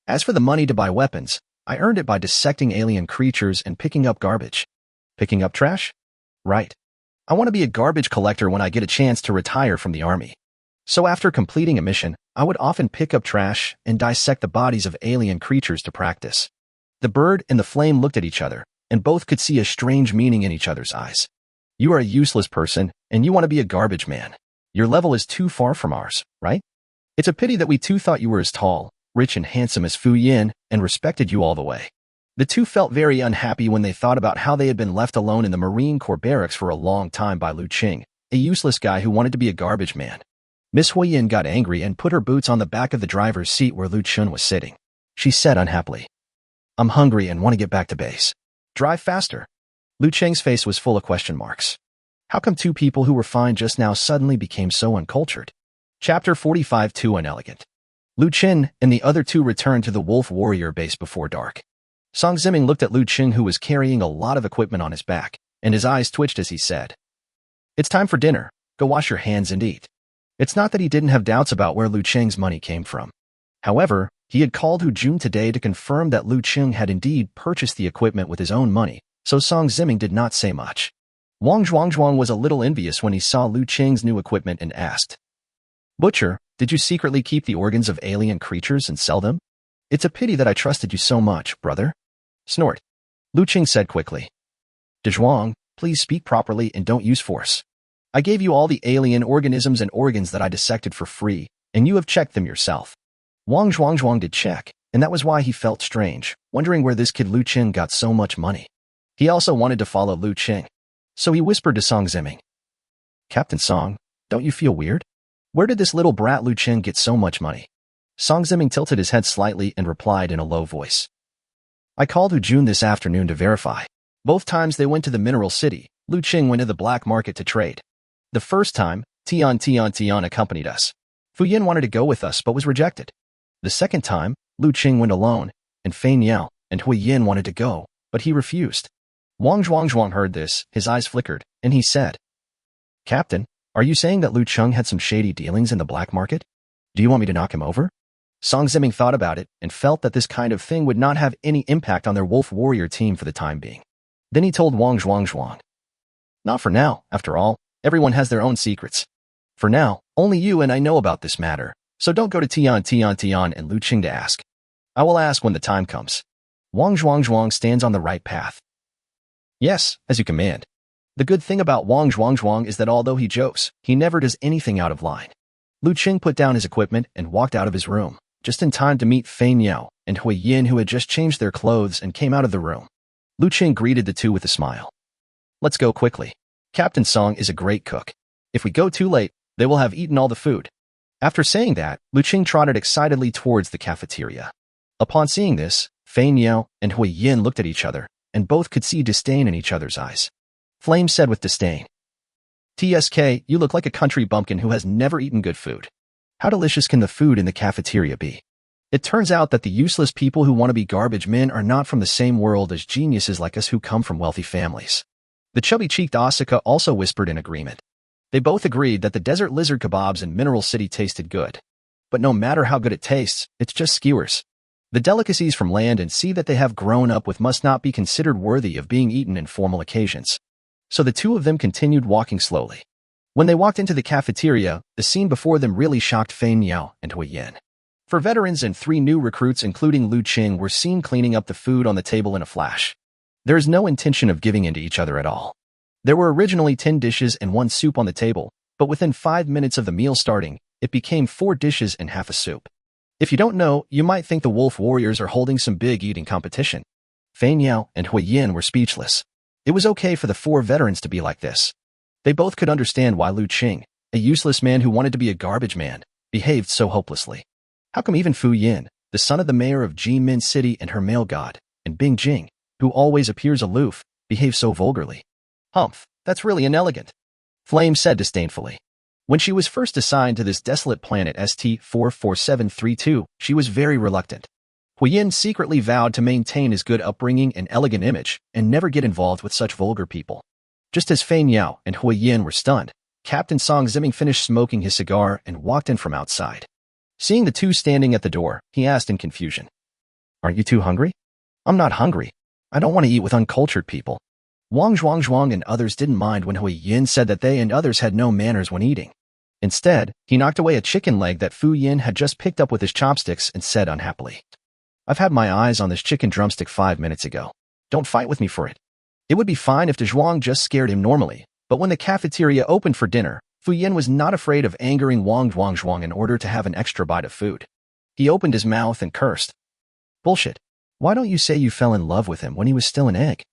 As for the money to buy weapons, I earned it by dissecting alien creatures and picking up garbage." Picking up trash? Right. I want to be a garbage collector when I get a chance to retire from the army. So after completing a mission, I would often pick up trash and dissect the bodies of alien creatures to practice. The bird and the flame looked at each other, and both could see a strange meaning in each other's eyes. "You are a useless person, and you want to be a garbage man. Your level is too far from ours, right? It's a pity that we too thought you were as tall, rich and handsome as Fu Yin and respected you all the way." The two felt very unhappy when they thought about how they had been left alone in the Marine Corps barracks for a long time by Liu Cheng, a useless guy who wanted to be a garbage man. Miss Hui Yin got angry and put her boots on the back of the driver's seat where Liu Cheng was sitting. She said unhappily, "I'm hungry and want to get back to base. Drive faster." Liu Cheng's face was full of question marks. How come two people who were fine just now suddenly became so uncultured? Chapter 45 Too Unelegant. Liu Cheng and the other two returned to the Wolf Warrior base before dark. Song Ziming looked at Liu Cheng, who was carrying a lot of equipment on his back, and his eyes twitched as he said, "It's time for dinner. Go wash your hands and eat." It's not that he didn't have doubts about where Liu Cheng's money came from. However, he had called Hu Jun today to confirm that Liu Cheng had indeed purchased the equipment with his own money, so Song Ziming did not say much. Wang Zhuangzhuang was a little envious when he saw Liu Cheng's new equipment and asked, "Butcher, did you secretly keep the organs of alien creatures and sell them? It's a pity that I trusted you so much, brother." Snort. Liu Cheng said quickly, "Zhuang, please speak properly and don't use force. I gave you all the alien organisms and organs that I dissected for free, and you have checked them yourself." Wang Zhuangzhuang did check, and that was why he felt strange, wondering where this kid Liu Cheng got so much money. He also wanted to follow Liu Cheng, so he whispered to Song Ziming, "Captain Song, don't you feel weird? Where did this little brat Liu Cheng get so much money?" Song Ziming tilted his head slightly and replied in a low voice, "I called Hu Jun this afternoon to verify. Both times they went to the Mineral City, Liu Cheng went to the black market to trade. The first time, Tian accompanied us. Fu Yin wanted to go with us but was rejected. The second time, Liu Cheng went alone, and Fei Niao and Hui Yin wanted to go, but he refused." Wang Zhuangzhuang heard this, his eyes flickered, and he said, "Captain, are you saying that Liu Cheng had some shady dealings in the black market? Do you want me to knock him over?" Song Ziming thought about it and felt that this kind of thing would not have any impact on their Wolf Warrior team for the time being. Then he told Wang Zhuangzhuang, "Not for now, after all, everyone has their own secrets. For now, only you and I know about this matter, so don't go to Tian and Liu Cheng to ask. I will ask when the time comes." Wang Zhuangzhuang stands on the right path. "Yes, as you command." The good thing about Wang Zhuangzhuang is that although he jokes, he never does anything out of line. Liu Cheng put down his equipment and walked out of his room, just in time to meet Fei Niao and Hui Yin, who had just changed their clothes and came out of the room. Liu Cheng greeted the two with a smile. "Let's go quickly. Captain Song is a great cook. If we go too late, they will have eaten all the food." After saying that, Liu Cheng trotted excitedly towards the cafeteria. Upon seeing this, Fei Niao and Hui Yin looked at each other, and both could see disdain in each other's eyes. Flame said with disdain, "TSK, you look like a country bumpkin who has never eaten good food. How delicious can the food in the cafeteria be?" It turns out that the useless people who want to be garbage men are not from the same world as geniuses like us who come from wealthy families. The chubby-cheeked Asuka also whispered in agreement. They both agreed that the desert lizard kebabs in Mineral City tasted good. But no matter how good it tastes, it's just skewers. The delicacies from land and sea that they have grown up with must not be considered worthy of being eaten in formal occasions. So the two of them continued walking slowly. When they walked into the cafeteria, the scene before them really shocked Fei Niao and Hui Yin. For veterans and 3 new recruits including Liu Cheng were seen cleaning up the food on the table in a flash. There is no intention of giving in to each other at all. There were originally 10 dishes and 1 soup on the table, but within 5 minutes of the meal starting, it became 4 dishes and half a soup. If you don't know, you might think the Wolf Warriors are holding some big eating competition. Fei Niao and Hui Yin were speechless. It was okay for the 4 veterans to be like this. They both could understand why Liu Cheng, a useless man who wanted to be a garbage man, behaved so hopelessly. How come even Fu Yin, the son of the mayor of Jimin City and her male god, and Bing Jing, who always appears aloof, behave so vulgarly. Humph, that's really inelegant, Flame said disdainfully. When she was first assigned to this desolate planet ST-44732, she was very reluctant. Huiyin secretly vowed to maintain his good upbringing and elegant image and never get involved with such vulgar people. Just as Fei Niao and Huiyin were stunned, Captain Song Ziming finished smoking his cigar and walked in from outside. Seeing the two standing at the door, he asked in confusion, "Aren't you two hungry?" "I'm not hungry. I don't want to eat with uncultured people." Wang Zhuang and others didn't mind when Huiyin said that they and others had no manners when eating. Instead, he knocked away a chicken leg that Fu Yin had just picked up with his chopsticks and said unhappily, "I've had my eyes on this chicken drumstick 5 minutes ago. Don't fight with me for it." It would be fine if the Zhuang just scared him normally, but when the cafeteria opened for dinner, Fu Yin was not afraid of angering Wang Zhuang in order to have an extra bite of food. He opened his mouth and cursed. "Bullshit. Why don't you say you fell in love with him when he was still an egg?"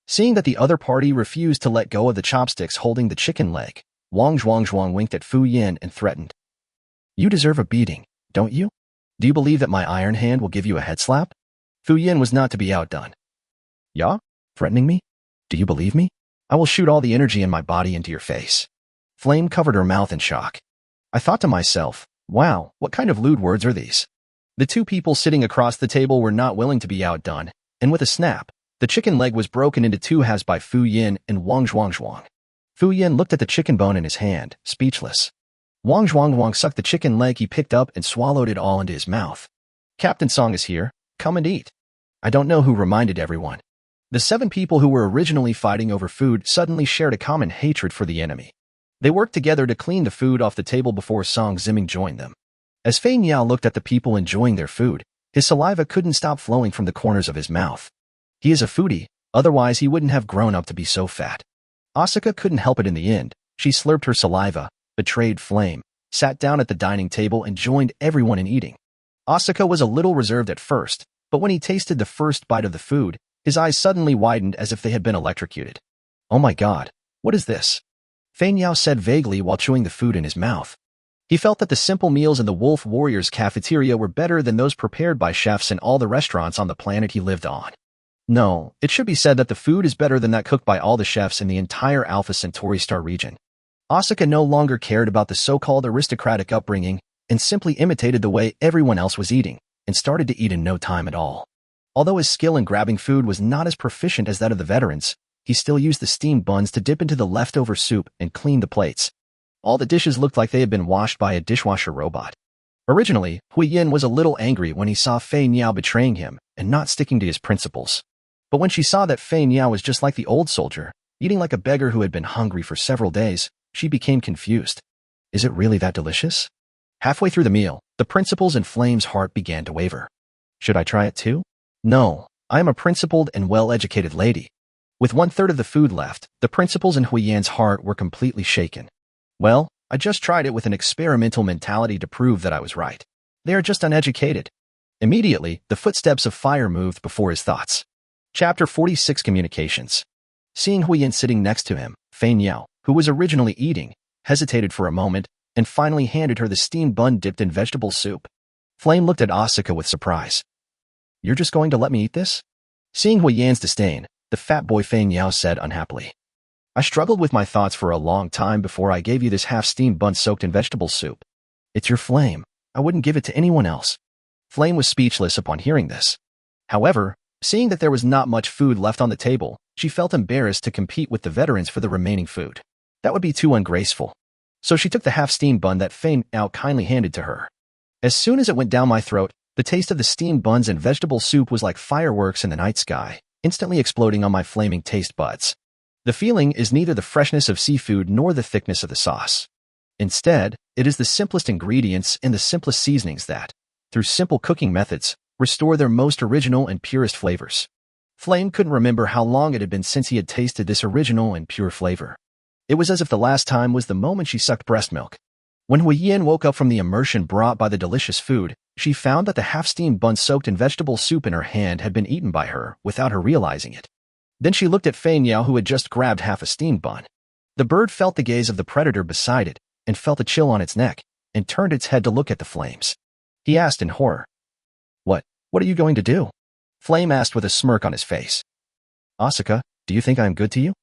Seeing that the other party refused to let go of the chopsticks holding the chicken leg, Wang Zhuang winked at Fu Yin and threatened, "You deserve a beating, don't you? Do you believe that my iron hand will give you a head slap?" Fu Yin was not to be outdone. "Yeah? Threatening me? Do you believe me? I will shoot all the energy in my body into your face." Flame covered her mouth in shock. I thought to myself, wow, what kind of lewd words are these? The two people sitting across the table were not willing to be outdone, and with a snap, the chicken leg was broken into two halves by Fu Yin and Wang Zhuang. Fu Yin looked at the chicken bone in his hand, speechless. Wang Zhuang sucked the chicken leg he picked up and swallowed it all into his mouth. "Captain Song is here. Come and eat." I don't know who reminded everyone. The 7 people who were originally fighting over food suddenly shared a common hatred for the enemy. They worked together to clean the food off the table before Song Ziming joined them. As Fei Niao looked at the people enjoying their food, his saliva couldn't stop flowing from the corners of his mouth. He is a foodie, otherwise he wouldn't have grown up to be so fat. Asuka couldn't help it in the end. She slurped her saliva, betrayed Flame, sat down at the dining table and joined everyone in eating. Asuka was a little reserved at first, but when he tasted the first bite of the food, his eyes suddenly widened as if they had been electrocuted. "Oh my god, what is this?" Fei Niao said vaguely while chewing the food in his mouth. He felt that the simple meals in the Wolf Warriors cafeteria were better than those prepared by chefs in all the restaurants on the planet he lived on. No, it should be said that the food is better than that cooked by all the chefs in the entire Alpha Centauri star region. Asuka no longer cared about the so-called aristocratic upbringing and simply imitated the way everyone else was eating and started to eat in no time at all. Although his skill in grabbing food was not as proficient as that of the veterans, he still used the steamed buns to dip into the leftover soup and clean the plates. All the dishes looked like they had been washed by a dishwasher robot. Originally, Huiyin was a little angry when he saw Fei Niao betraying him and not sticking to his principles. But when she saw that Fei Niao was just like the old soldier, eating like a beggar who had been hungry for several days, she became confused. Is it really that delicious? Halfway through the meal, the principal's and Flame's heart began to waver. Should I try it too? No, I am a principled and well-educated lady. With 1/3 of the food left, the principal's and Huiyan's heart were completely shaken. Well, I just tried it with an experimental mentality to prove that I was right. They are just uneducated. Immediately, the footsteps of fire moved before his thoughts. Chapter 46 Communications. Seeing Huiyan sitting next to him, Fei Niao, who was originally eating, hesitated for a moment and finally handed her the steamed bun dipped in vegetable soup. Flame looked at Asuka with surprise. "You're just going to let me eat this?" Seeing Huiyan's disdain, the fat boy Fei Niao said unhappily. "I struggled with my thoughts for a long time before I gave you this half-steamed bun soaked in vegetable soup. It's your Flame. I wouldn't give it to anyone else." Flame was speechless upon hearing this. However, seeing that there was not much food left on the table, she felt embarrassed to compete with the veterans for the remaining food. That would be too ungraceful. So she took the half-steamed bun that Fei Niao kindly handed to her. As soon as it went down my throat, the taste of the steamed buns and vegetable soup was like fireworks in the night sky, instantly exploding on my flaming taste buds. The feeling is neither the freshness of seafood nor the thickness of the sauce. Instead, it is the simplest ingredients and the simplest seasonings that, through simple cooking methods, restore their most original and purest flavors. Flame couldn't remember how long it had been since he had tasted this original and pure flavor. It was as if the last time was the moment she sucked breast milk. When Huiyan woke up from the immersion brought by the delicious food, she found that the half-steamed bun soaked in vegetable soup in her hand had been eaten by her without her realizing it. Then she looked at Fei Niao, who had just grabbed half a steamed bun. The bird felt the gaze of the predator beside it and felt a chill on its neck and turned its head to look at the flames. He asked in horror, What are you going to do?" Flame asked with a smirk on his face. "Asuka, Do you think I am good to you?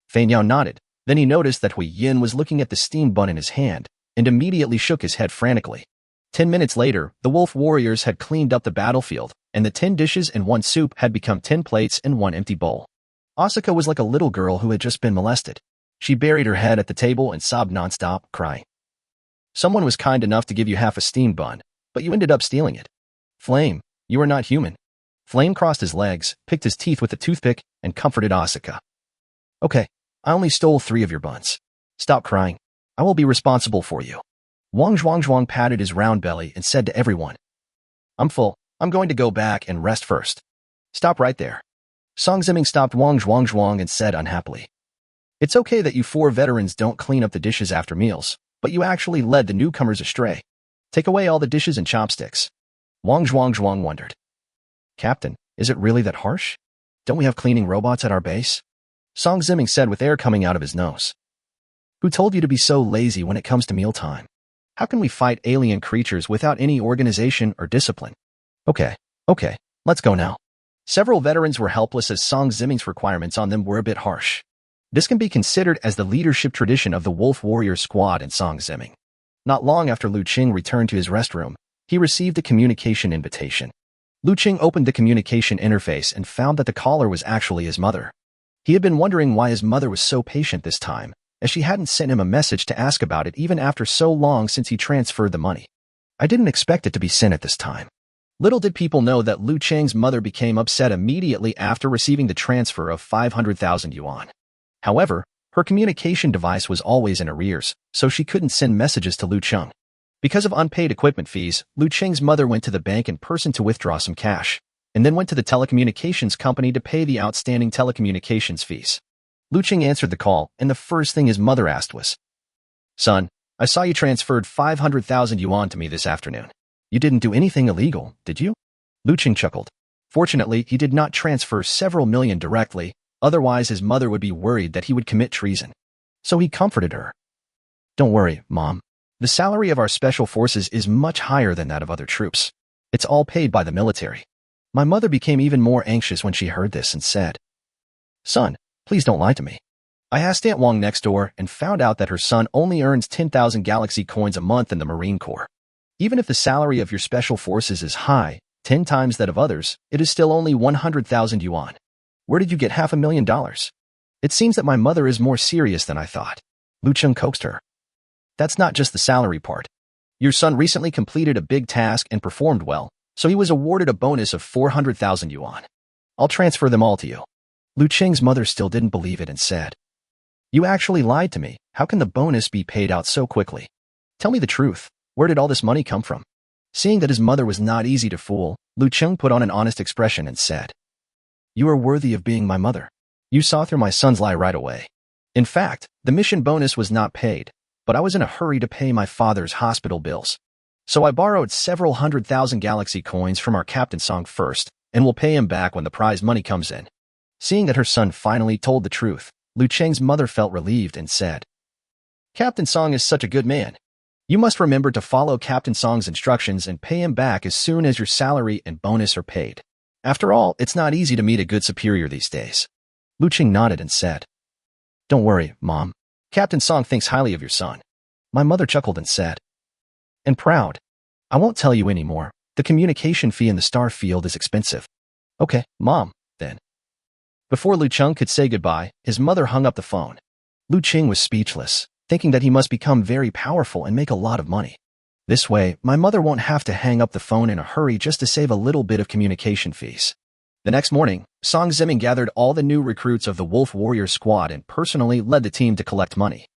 Fan Yao nodded. Then he noticed that Hui Yin was looking at the steam bun in his hand and immediately shook his head frantically. 10 minutes later, the wolf warriors had cleaned up the battlefield, and the 10 dishes and 1 soup had become 10 plates and 1 empty bowl. Asuka was like a little girl who had just been molested. She buried her head at the table and sobbed nonstop, crying. Someone was kind enough to give you half a steamed bun, but you ended up stealing it. Flame, you are not human. Flame crossed his legs, picked his teeth with a toothpick, and comforted Asuka. Okay, I only stole 3 of your buns. Stop crying. I will be responsible for you. Wang Zhuang patted his round belly and said to everyone, I'm full. I'm going to go back and rest first. Stop right there. Song Ziming stopped Wang Zhuang and said unhappily, It's okay that you 4 veterans don't clean up the dishes after meals, but you actually led the newcomers astray. Take away all the dishes and chopsticks. Wang Zhuang wondered. Captain, is it really that harsh? Don't we have cleaning robots at our base? Song Ziming said with air coming out of his nose. Who told you to be so lazy when it comes to mealtime? How can we fight alien creatures without any organization or discipline? Okay, let's go now. Several veterans were helpless as Song Ziming's requirements on them were a bit harsh. This can be considered as the leadership tradition of the Wolf Warrior Squad and Song Ziming. Not long after Liu Cheng returned to his restroom, he received a communication invitation. Liu Cheng opened the communication interface and found that the caller was actually his mother. He had been wondering why his mother was so patient this time, as she hadn't sent him a message to ask about it even after so long since he transferred the money. I didn't expect it to be sent at this time. Little did people know that Liu Cheng's mother became upset immediately after receiving the transfer of 500,000 yuan. However, her communication device was always in arrears, so she couldn't send messages to Liu Cheng. Because of unpaid equipment fees, Liu Cheng's mother went to the bank in person to withdraw some cash, and then went to the telecommunications company to pay the outstanding telecommunications fees. Liu Cheng answered the call, and the first thing his mother asked was, Son, I saw you transferred 500,000 yuan to me this afternoon. You didn't do anything illegal, did you? Liu Cheng chuckled. Fortunately, he did not transfer several million directly, otherwise his mother would be worried that he would commit treason. So he comforted her. Don't worry, Mom. The salary of our special forces is much higher than that of other troops. It's all paid by the military. My mother became even more anxious when she heard this and said, Son, please don't lie to me. I asked Aunt Wang next door and found out that her son only earns 10,000 galaxy coins a month in the Marine Corps. Even if the salary of your special forces is high, 10 times that of others, it is still only 100,000 yuan. Where did you get $500,000? It seems that my mother is more serious than I thought. Liu Cheng coaxed her. That's not just the salary part. Your son recently completed a big task and performed well, so he was awarded a bonus of 400,000 yuan. I'll transfer them all to you. Liu Cheng's mother still didn't believe it and said, You actually lied to me. How can the bonus be paid out so quickly? Tell me the truth. Where did all this money come from? Seeing that his mother was not easy to fool, Liu Cheng put on an honest expression and said, You are worthy of being my mother. You saw through my son's lie right away. In fact, the mission bonus was not paid, but I was in a hurry to pay my father's hospital bills. So I borrowed several 100,000 galaxy coins from our Captain Song first, and will pay him back when the prize money comes in. Seeing that her son finally told the truth, Liu Cheng's mother felt relieved and said, Captain Song is such a good man. You must remember to follow Captain Song's instructions and pay him back as soon as your salary and bonus are paid. After all, it's not easy to meet a good superior these days. Liu Cheng nodded and said, Don't worry, Mom. Captain Song thinks highly of your son. My mother chuckled and said, And proud. I won't tell you anymore. The communication fee in the star field is expensive. Okay, Mom, then. Before Liu Cheng could say goodbye, his mother hung up the phone. Liu Cheng was speechless, thinking that he must become very powerful and make a lot of money. This way, my mother won't have to hang up the phone in a hurry just to save a little bit of communication fees. The next morning, Song Ziming gathered all the new recruits of the Wolf Warrior Squad and personally led the team to collect money.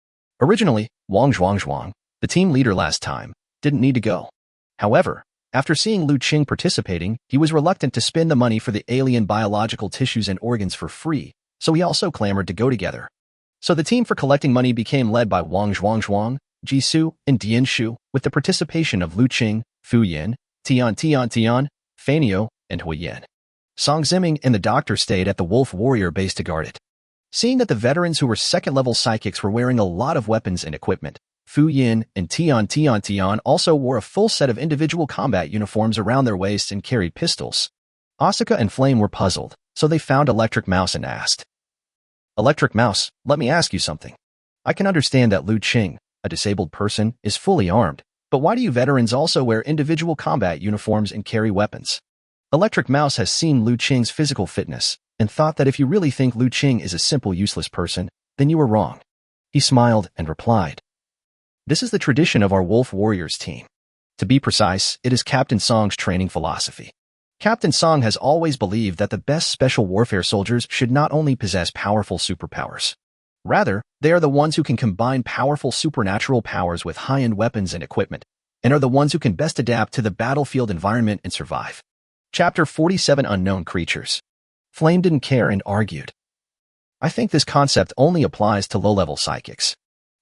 Originally, Wang Zhuang, the team leader last time, didn't need to go. However, after seeing Liu Cheng participating, he was reluctant to spend the money for the alien biological tissues and organs for free, so he also clamored to go together. So the team for collecting money became led by Wang Zhuang, Jisoo, and Dian Shu, with the participation of Liu Cheng, Fu Yin, Tian, Fanio, and Hui Yin. Song Ziming and the doctor stayed at the Wolf Warrior base to guard it. Seeing that the veterans who were second-level psychics were wearing a lot of weapons and equipment, Fu Yin and Tian also wore a full set of individual combat uniforms around their waists and carried pistols. Asuka and Flame were puzzled, so they found Electric Mouse and asked, Electric Mouse, let me ask you something. I can understand that Liu Cheng, a disabled person, is fully armed, but why do you veterans also wear individual combat uniforms and carry weapons? Electric Mouse has seen Liu Cheng's physical fitness and thought that if you really think Liu Cheng is a simple, useless person, then you are wrong. He smiled and replied, "This is the tradition of our Wolf Warriors team. To be precise, it is Captain Song's training philosophy. Captain Song has always believed that the best special warfare soldiers should not only possess powerful superpowers. Rather, they are the ones who can combine powerful supernatural powers with high-end weapons and equipment, and are the ones who can best adapt to the battlefield environment and survive." Chapter 47 Unknown Creatures. Flame didn't care and argued, "I think this concept only applies to low-level psychics.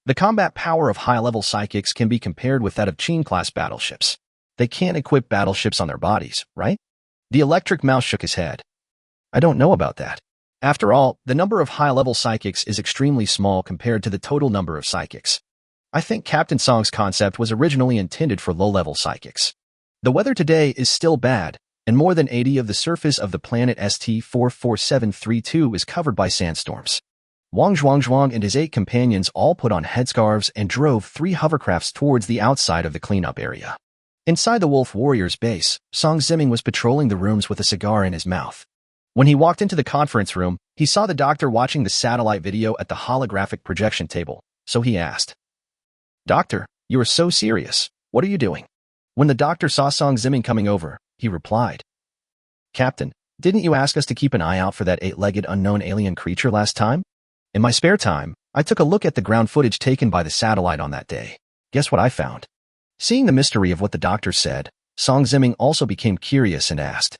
The combat power of high-level psychics can be compared with that of Qin-class battleships. They can't equip battleships on their bodies, right?" The Electric Mouse shook his head. "I don't know about that. After all, the number of high-level psychics is extremely small compared to the total number of psychics. I think Captain Song's concept was originally intended for low-level psychics. The weather today is still bad, and more than 80% of the surface of the planet ST44732 is covered by sandstorms." Wang Zhuang and his 8 companions all put on headscarves and drove 3 hovercrafts towards the outside of the cleanup area. Inside the Wolf Warriors base, Song Ziming was patrolling the rooms with a cigar in his mouth. When he walked into the conference room, he saw the doctor watching the satellite video at the holographic projection table, so he asked, "Doctor, you are so serious. What are you doing?" When the doctor saw Song Ziming coming over, he replied, "Captain, didn't you ask us to keep an eye out for that 8-legged unknown alien creature last time? In my spare time, I took a look at the ground footage taken by the satellite on that day. Guess what I found?" Seeing the mystery of what the doctor said, Song Ziming also became curious and asked,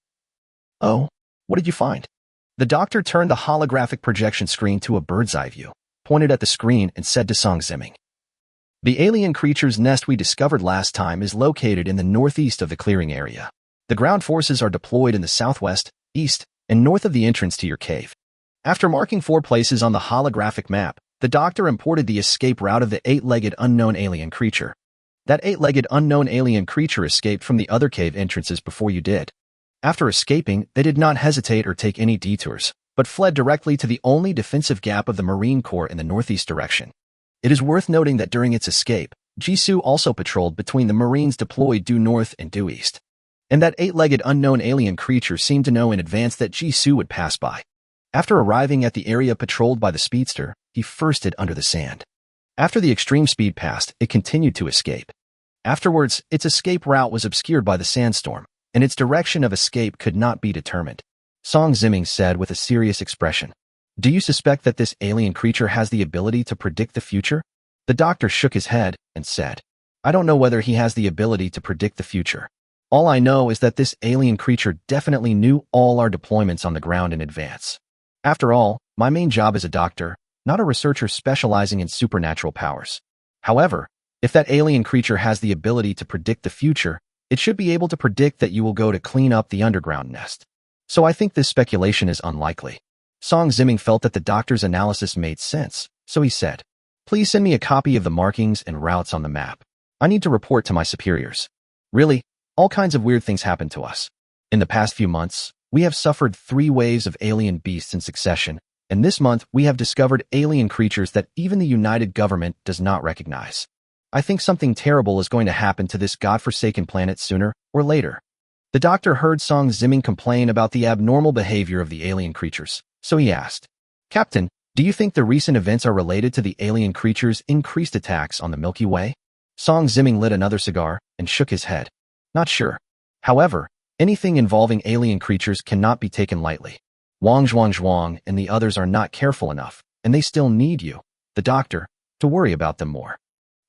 "Oh, what did you find?" The doctor turned the holographic projection screen to a bird's-eye view, pointed at the screen, and said to Song Ziming, "The alien creature's nest we discovered last time is located in the northeast of the clearing area. The ground forces are deployed in the southwest, east, and north of the entrance to your cave." After marking 4 places on the holographic map, the doctor imported the escape route of the 8-legged unknown alien creature. That 8-legged unknown alien creature escaped from the other cave entrances before you did. After escaping, they did not hesitate or take any detours, but fled directly to the only defensive gap of the Marine Corps in the northeast direction. It is worth noting that during its escape, Jisoo also patrolled between the Marines deployed due north and due east. And that 8-legged unknown alien creature seemed to know in advance that Jisoo would pass by. After arriving at the area patrolled by the speedster, he first hid under the sand. After the extreme speed passed, it continued to escape. Afterwards, its escape route was obscured by the sandstorm, and its direction of escape could not be determined. Song Ziming said with a serious expression, "Do you suspect that this alien creature has the ability to predict the future?" The doctor shook his head and said, "I don't know whether he has the ability to predict the future. All I know is that this alien creature definitely knew all our deployments on the ground in advance. After all, my main job is a doctor, not a researcher specializing in supernatural powers. However, if that alien creature has the ability to predict the future, it should be able to predict that you will go to clean up the underground nest. So I think this speculation is unlikely." Song Ziming felt that the doctor's analysis made sense, so he said, "Please send me a copy of the markings and routes on the map. I need to report to my superiors. Really, all kinds of weird things happen to us. In the past few months, we have suffered 3 waves of alien beasts in succession, and this month we have discovered alien creatures that even the United Government does not recognize. I think something terrible is going to happen to this godforsaken planet sooner or later." The doctor heard Song Ziming complain about the abnormal behavior of the alien creatures, so he asked, "Captain, do you think the recent events are related to the alien creatures' increased attacks on the Milky Way?" Song Ziming lit another cigar and shook his head. "Not sure. However, anything involving alien creatures cannot be taken lightly. Wang Zhuang and the others are not careful enough, and they still need you, the doctor, to worry about them more."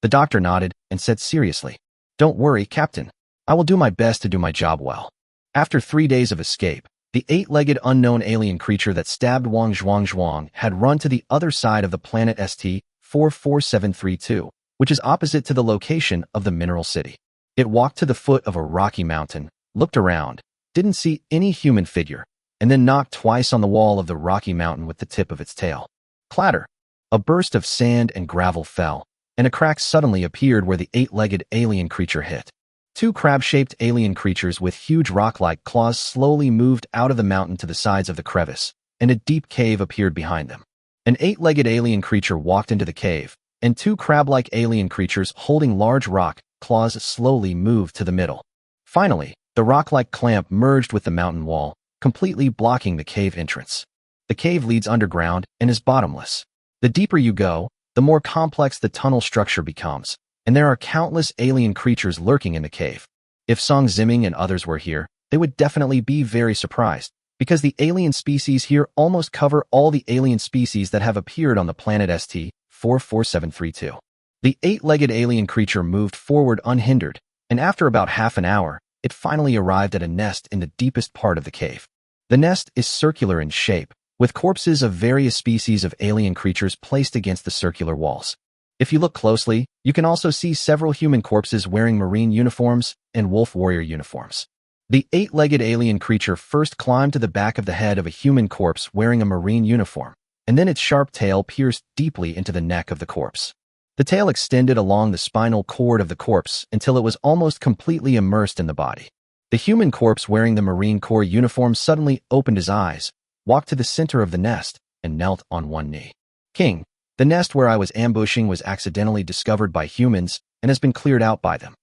The doctor nodded and said seriously, "Don't worry, Captain. I will do my best to do my job well." After 3 days of escape, the 8-legged unknown alien creature that stabbed Wang Zhuang had run to the other side of the planet ST44732, which is opposite to the location of the Mineral City. It walked to the foot of a rocky mountain, looked around, didn't see any human figure, and then knocked twice on the wall of the rocky mountain with the tip of its tail. Clatter! A burst of sand and gravel fell, and a crack suddenly appeared where the 8-legged alien creature hit. 2 crab-shaped alien creatures with huge rock-like claws slowly moved out of the mountain to the sides of the crevice, and a deep cave appeared behind them. An 8-legged alien creature walked into the cave, and two crab-like alien creatures holding large rock claws slowly moved to the middle. Finally, the rock-like clamp merged with the mountain wall, completely blocking the cave entrance. The cave leads underground and is bottomless. The deeper you go, the more complex the tunnel structure becomes, and there are countless alien creatures lurking in the cave. If Song Ziming and others were here, they would definitely be very surprised, because the alien species here almost cover all the alien species that have appeared on the planet ST-44732. The 8-legged alien creature moved forward unhindered, and after about half an hour, it finally arrived at a nest in the deepest part of the cave. The nest is circular in shape, with corpses of various species of alien creatures placed against the circular walls. If you look closely, you can also see several human corpses wearing marine uniforms and wolf warrior uniforms. The 8-legged alien creature first climbed to the back of the head of a human corpse wearing a marine uniform, and then its sharp tail pierced deeply into the neck of the corpse. The tail extended along the spinal cord of the corpse until it was almost completely immersed in the body. The human corpse wearing the Marine Corps uniform suddenly opened his eyes, walked to the center of the nest, and knelt on one knee. King, the nest where I was ambushing was accidentally discovered by humans and has been cleared out by them.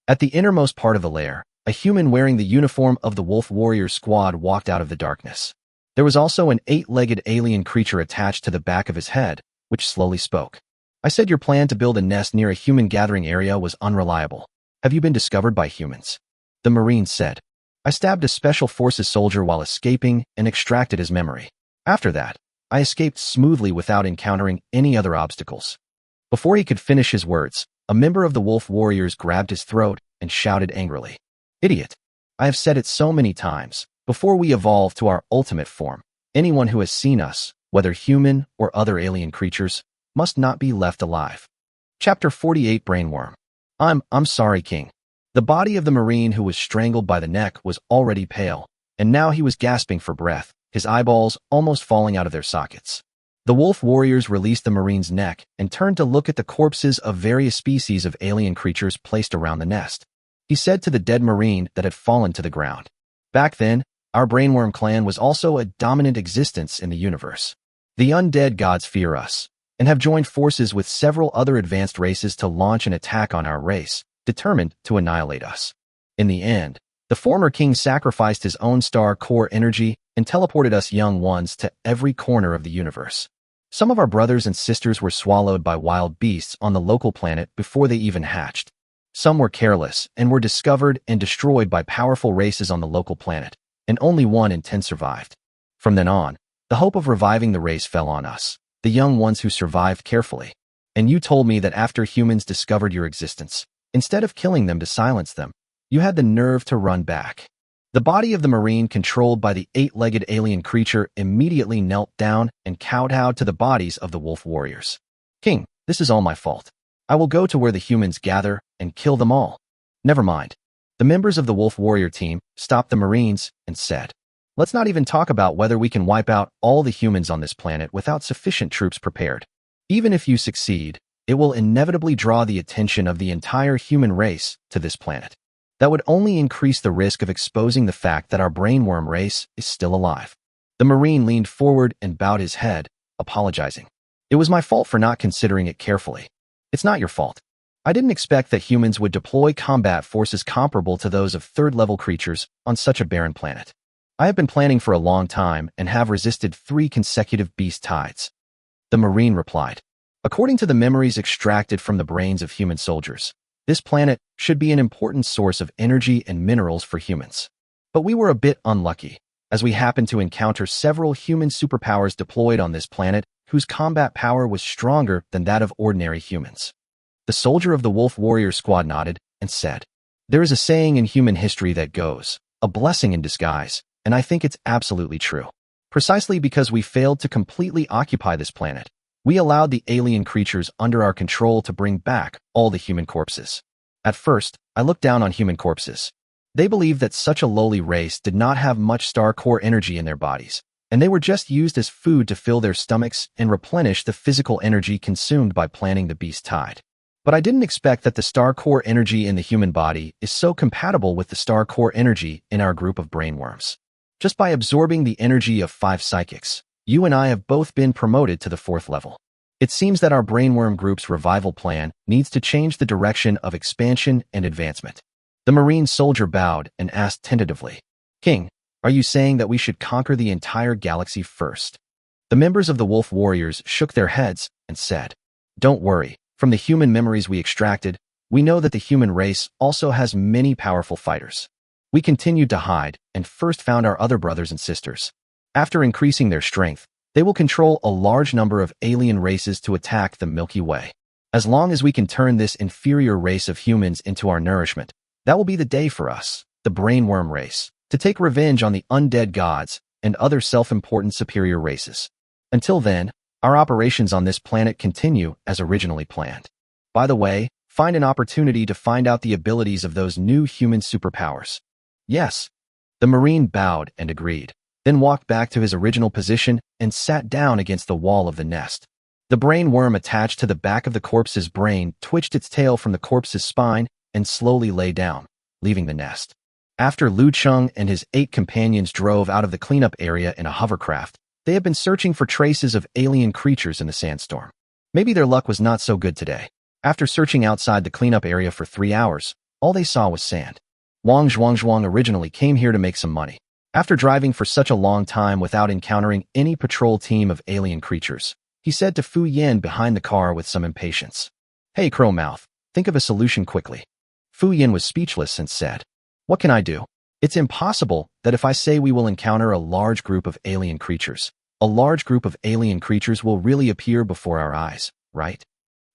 At the innermost part of the lair, a human wearing the uniform of the Wolf Warrior Squad walked out of the darkness. There was also an 8-legged alien creature attached to the back of his head, which slowly spoke. I said your plan to build a nest near a human gathering area was unreliable. Have you been discovered by humans? The Marine said. I stabbed a Special Forces soldier while escaping and extracted his memory. After that, I escaped smoothly without encountering any other obstacles. Before he could finish his words, a member of the Wolf Warriors grabbed his throat and shouted angrily. Idiot! I have said it so many times. Before we evolve to our ultimate form, anyone who has seen us, whether human or other alien creatures, must not be left alive. Chapter 48 Brainworm. I'm sorry, King. The body of the Marine who was strangled by the neck was already pale, and now he was gasping for breath, his eyeballs almost falling out of their sockets. The Wolf Warriors released the Marine's neck and turned to look at the corpses of various species of alien creatures placed around the nest. He said to the dead Marine that had fallen to the ground. Back then, our Brainworm clan was also a dominant existence in the universe. The undead gods fear us, and have joined forces with several other advanced races to launch an attack on our race, determined to annihilate us. In the end, the former king sacrificed his own star core energy and teleported us young ones to every corner of the universe. Some of our brothers and sisters were swallowed by wild beasts on the local planet before they even hatched. Some were careless and were discovered and destroyed by powerful races on the local planet, and only 1 in 10 survived. From then on, the hope of reviving the race fell on us, the young ones who survived carefully. And you told me that after humans discovered your existence, instead of killing them to silence them, you had the nerve to run back. The body of the Marine controlled by the 8-legged alien creature immediately knelt down and kowtowed to the bodies of the Wolf Warriors. King, this is all my fault. I will go to where the humans gather and kill them all. Never mind. The members of the Wolf Warrior team stopped the Marines and said, let's not even talk about whether we can wipe out all the humans on this planet without sufficient troops prepared. Even if you succeed, it will inevitably draw the attention of the entire human race to this planet. That would only increase the risk of exposing the fact that our Brainworm race is still alive. The Marine leaned forward and bowed his head, apologizing. It was my fault for not considering it carefully. It's not your fault. I didn't expect that humans would deploy combat forces comparable to those of third-level creatures on such a barren planet. I have been planning for a long time and have resisted 3 consecutive beast tides. The Marine replied. According to the memories extracted from the brains of human soldiers, this planet should be an important source of energy and minerals for humans. But we were a bit unlucky, as we happened to encounter several human superpowers deployed on this planet whose combat power was stronger than that of ordinary humans. The soldier of the Wolf Warrior Squad nodded and said, there is a saying in human history that goes, a blessing in disguise, and I think it's absolutely true. Precisely because we failed to completely occupy this planet, we allowed the alien creatures under our control to bring back all the human corpses. At first, I looked down on human corpses. They believed that such a lowly race did not have much star core energy in their bodies, and they were just used as food to fill their stomachs and replenish the physical energy consumed by planning the beast tide. But I didn't expect that the star core energy in the human body is so compatible with the star core energy in our group of brainworms. Just by absorbing the energy of 5 psychics, You and I have both been promoted to the 4th level. It seems that our brainworm group's revival plan needs to change the direction of expansion and advancement. The Marine soldier bowed and asked tentatively, King, are you saying that we should conquer the entire galaxy first? The members of the Wolf Warriors shook their heads and said, Don't worry, from the human memories we extracted, we know that the human race also has many powerful fighters. We continued to hide and first found our other brothers and sisters. After increasing their strength, they will control a large number of alien races to attack the Milky Way. As long as we can turn this inferior race of humans into our nourishment, that will be the day for us, the brainworm race, to take revenge on the undead gods and other self-important superior races. Until then, our operations on this planet continue as originally planned. By the way, find an opportunity to find out the abilities of those new human superpowers. Yes. The Marine bowed and agreed, then walked back to his original position and sat down against the wall of the nest. The brain worm attached to the back of the corpse's brain twitched its tail from the corpse's spine and slowly lay down, leaving the nest. After Liu Cheng and his 8 companions drove out of the cleanup area in a hovercraft, they had been searching for traces of alien creatures in the sandstorm. Maybe their luck was not so good today. After searching outside the cleanup area for 3 hours, all they saw was sand. Wang Zhuang originally came here to make some money. After driving for such a long time without encountering any patrol team of alien creatures, he said to Fu Yin behind the car with some impatience, Hey, Crowmouth, think of a solution quickly. Fu Yin was speechless and said, What can I do? It's impossible that if I say we will encounter a large group of alien creatures, a large group of alien creatures will really appear before our eyes, right?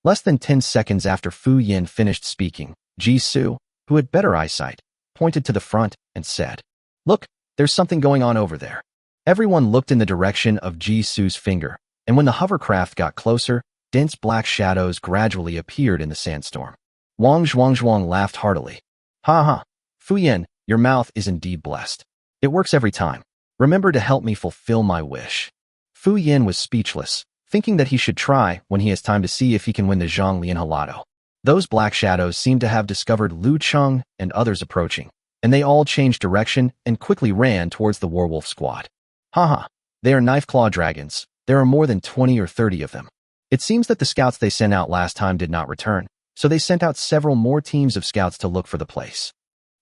Less than 10 seconds after Fu Yin finished speaking, Ji Su, who had better eyesight, pointed to the front and said, Look, there's something going on over there. Everyone looked in the direction of Ji Su's finger, and when the hovercraft got closer, dense black shadows gradually appeared in the sandstorm. Wang Zhuang laughed heartily. Ha ha, Fu Yin, your mouth is indeed blessed. It works every time. Remember to help me fulfill my wish. Fu Yin was speechless, thinking that he should try when he has time to see if he can win the Zhonglian Halado. Those black shadows seemed to have discovered Liu Cheng and others approaching, and they all changed direction and quickly ran towards the werewolf squad. Haha, they are knife-claw dragons. There are more than 20 or 30 of them. It seems that the scouts they sent out last time did not return, so they sent out several more teams of scouts to look for the place.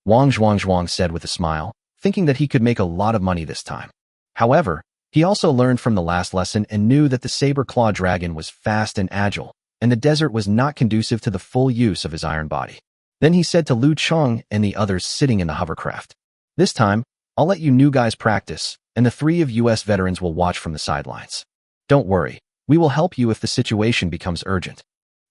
Wang Zhuang said with a smile, thinking that he could make a lot of money this time. However, he also learned from the last lesson and knew that the saber-claw dragon was fast and agile, and the desert was not conducive to the full use of his iron body. Then he said to Liu Cheng and the others sitting in the hovercraft, This time, I'll let you new guys practice, and the 3 of US veterans will watch from the sidelines. Don't worry, we will help you if the situation becomes urgent.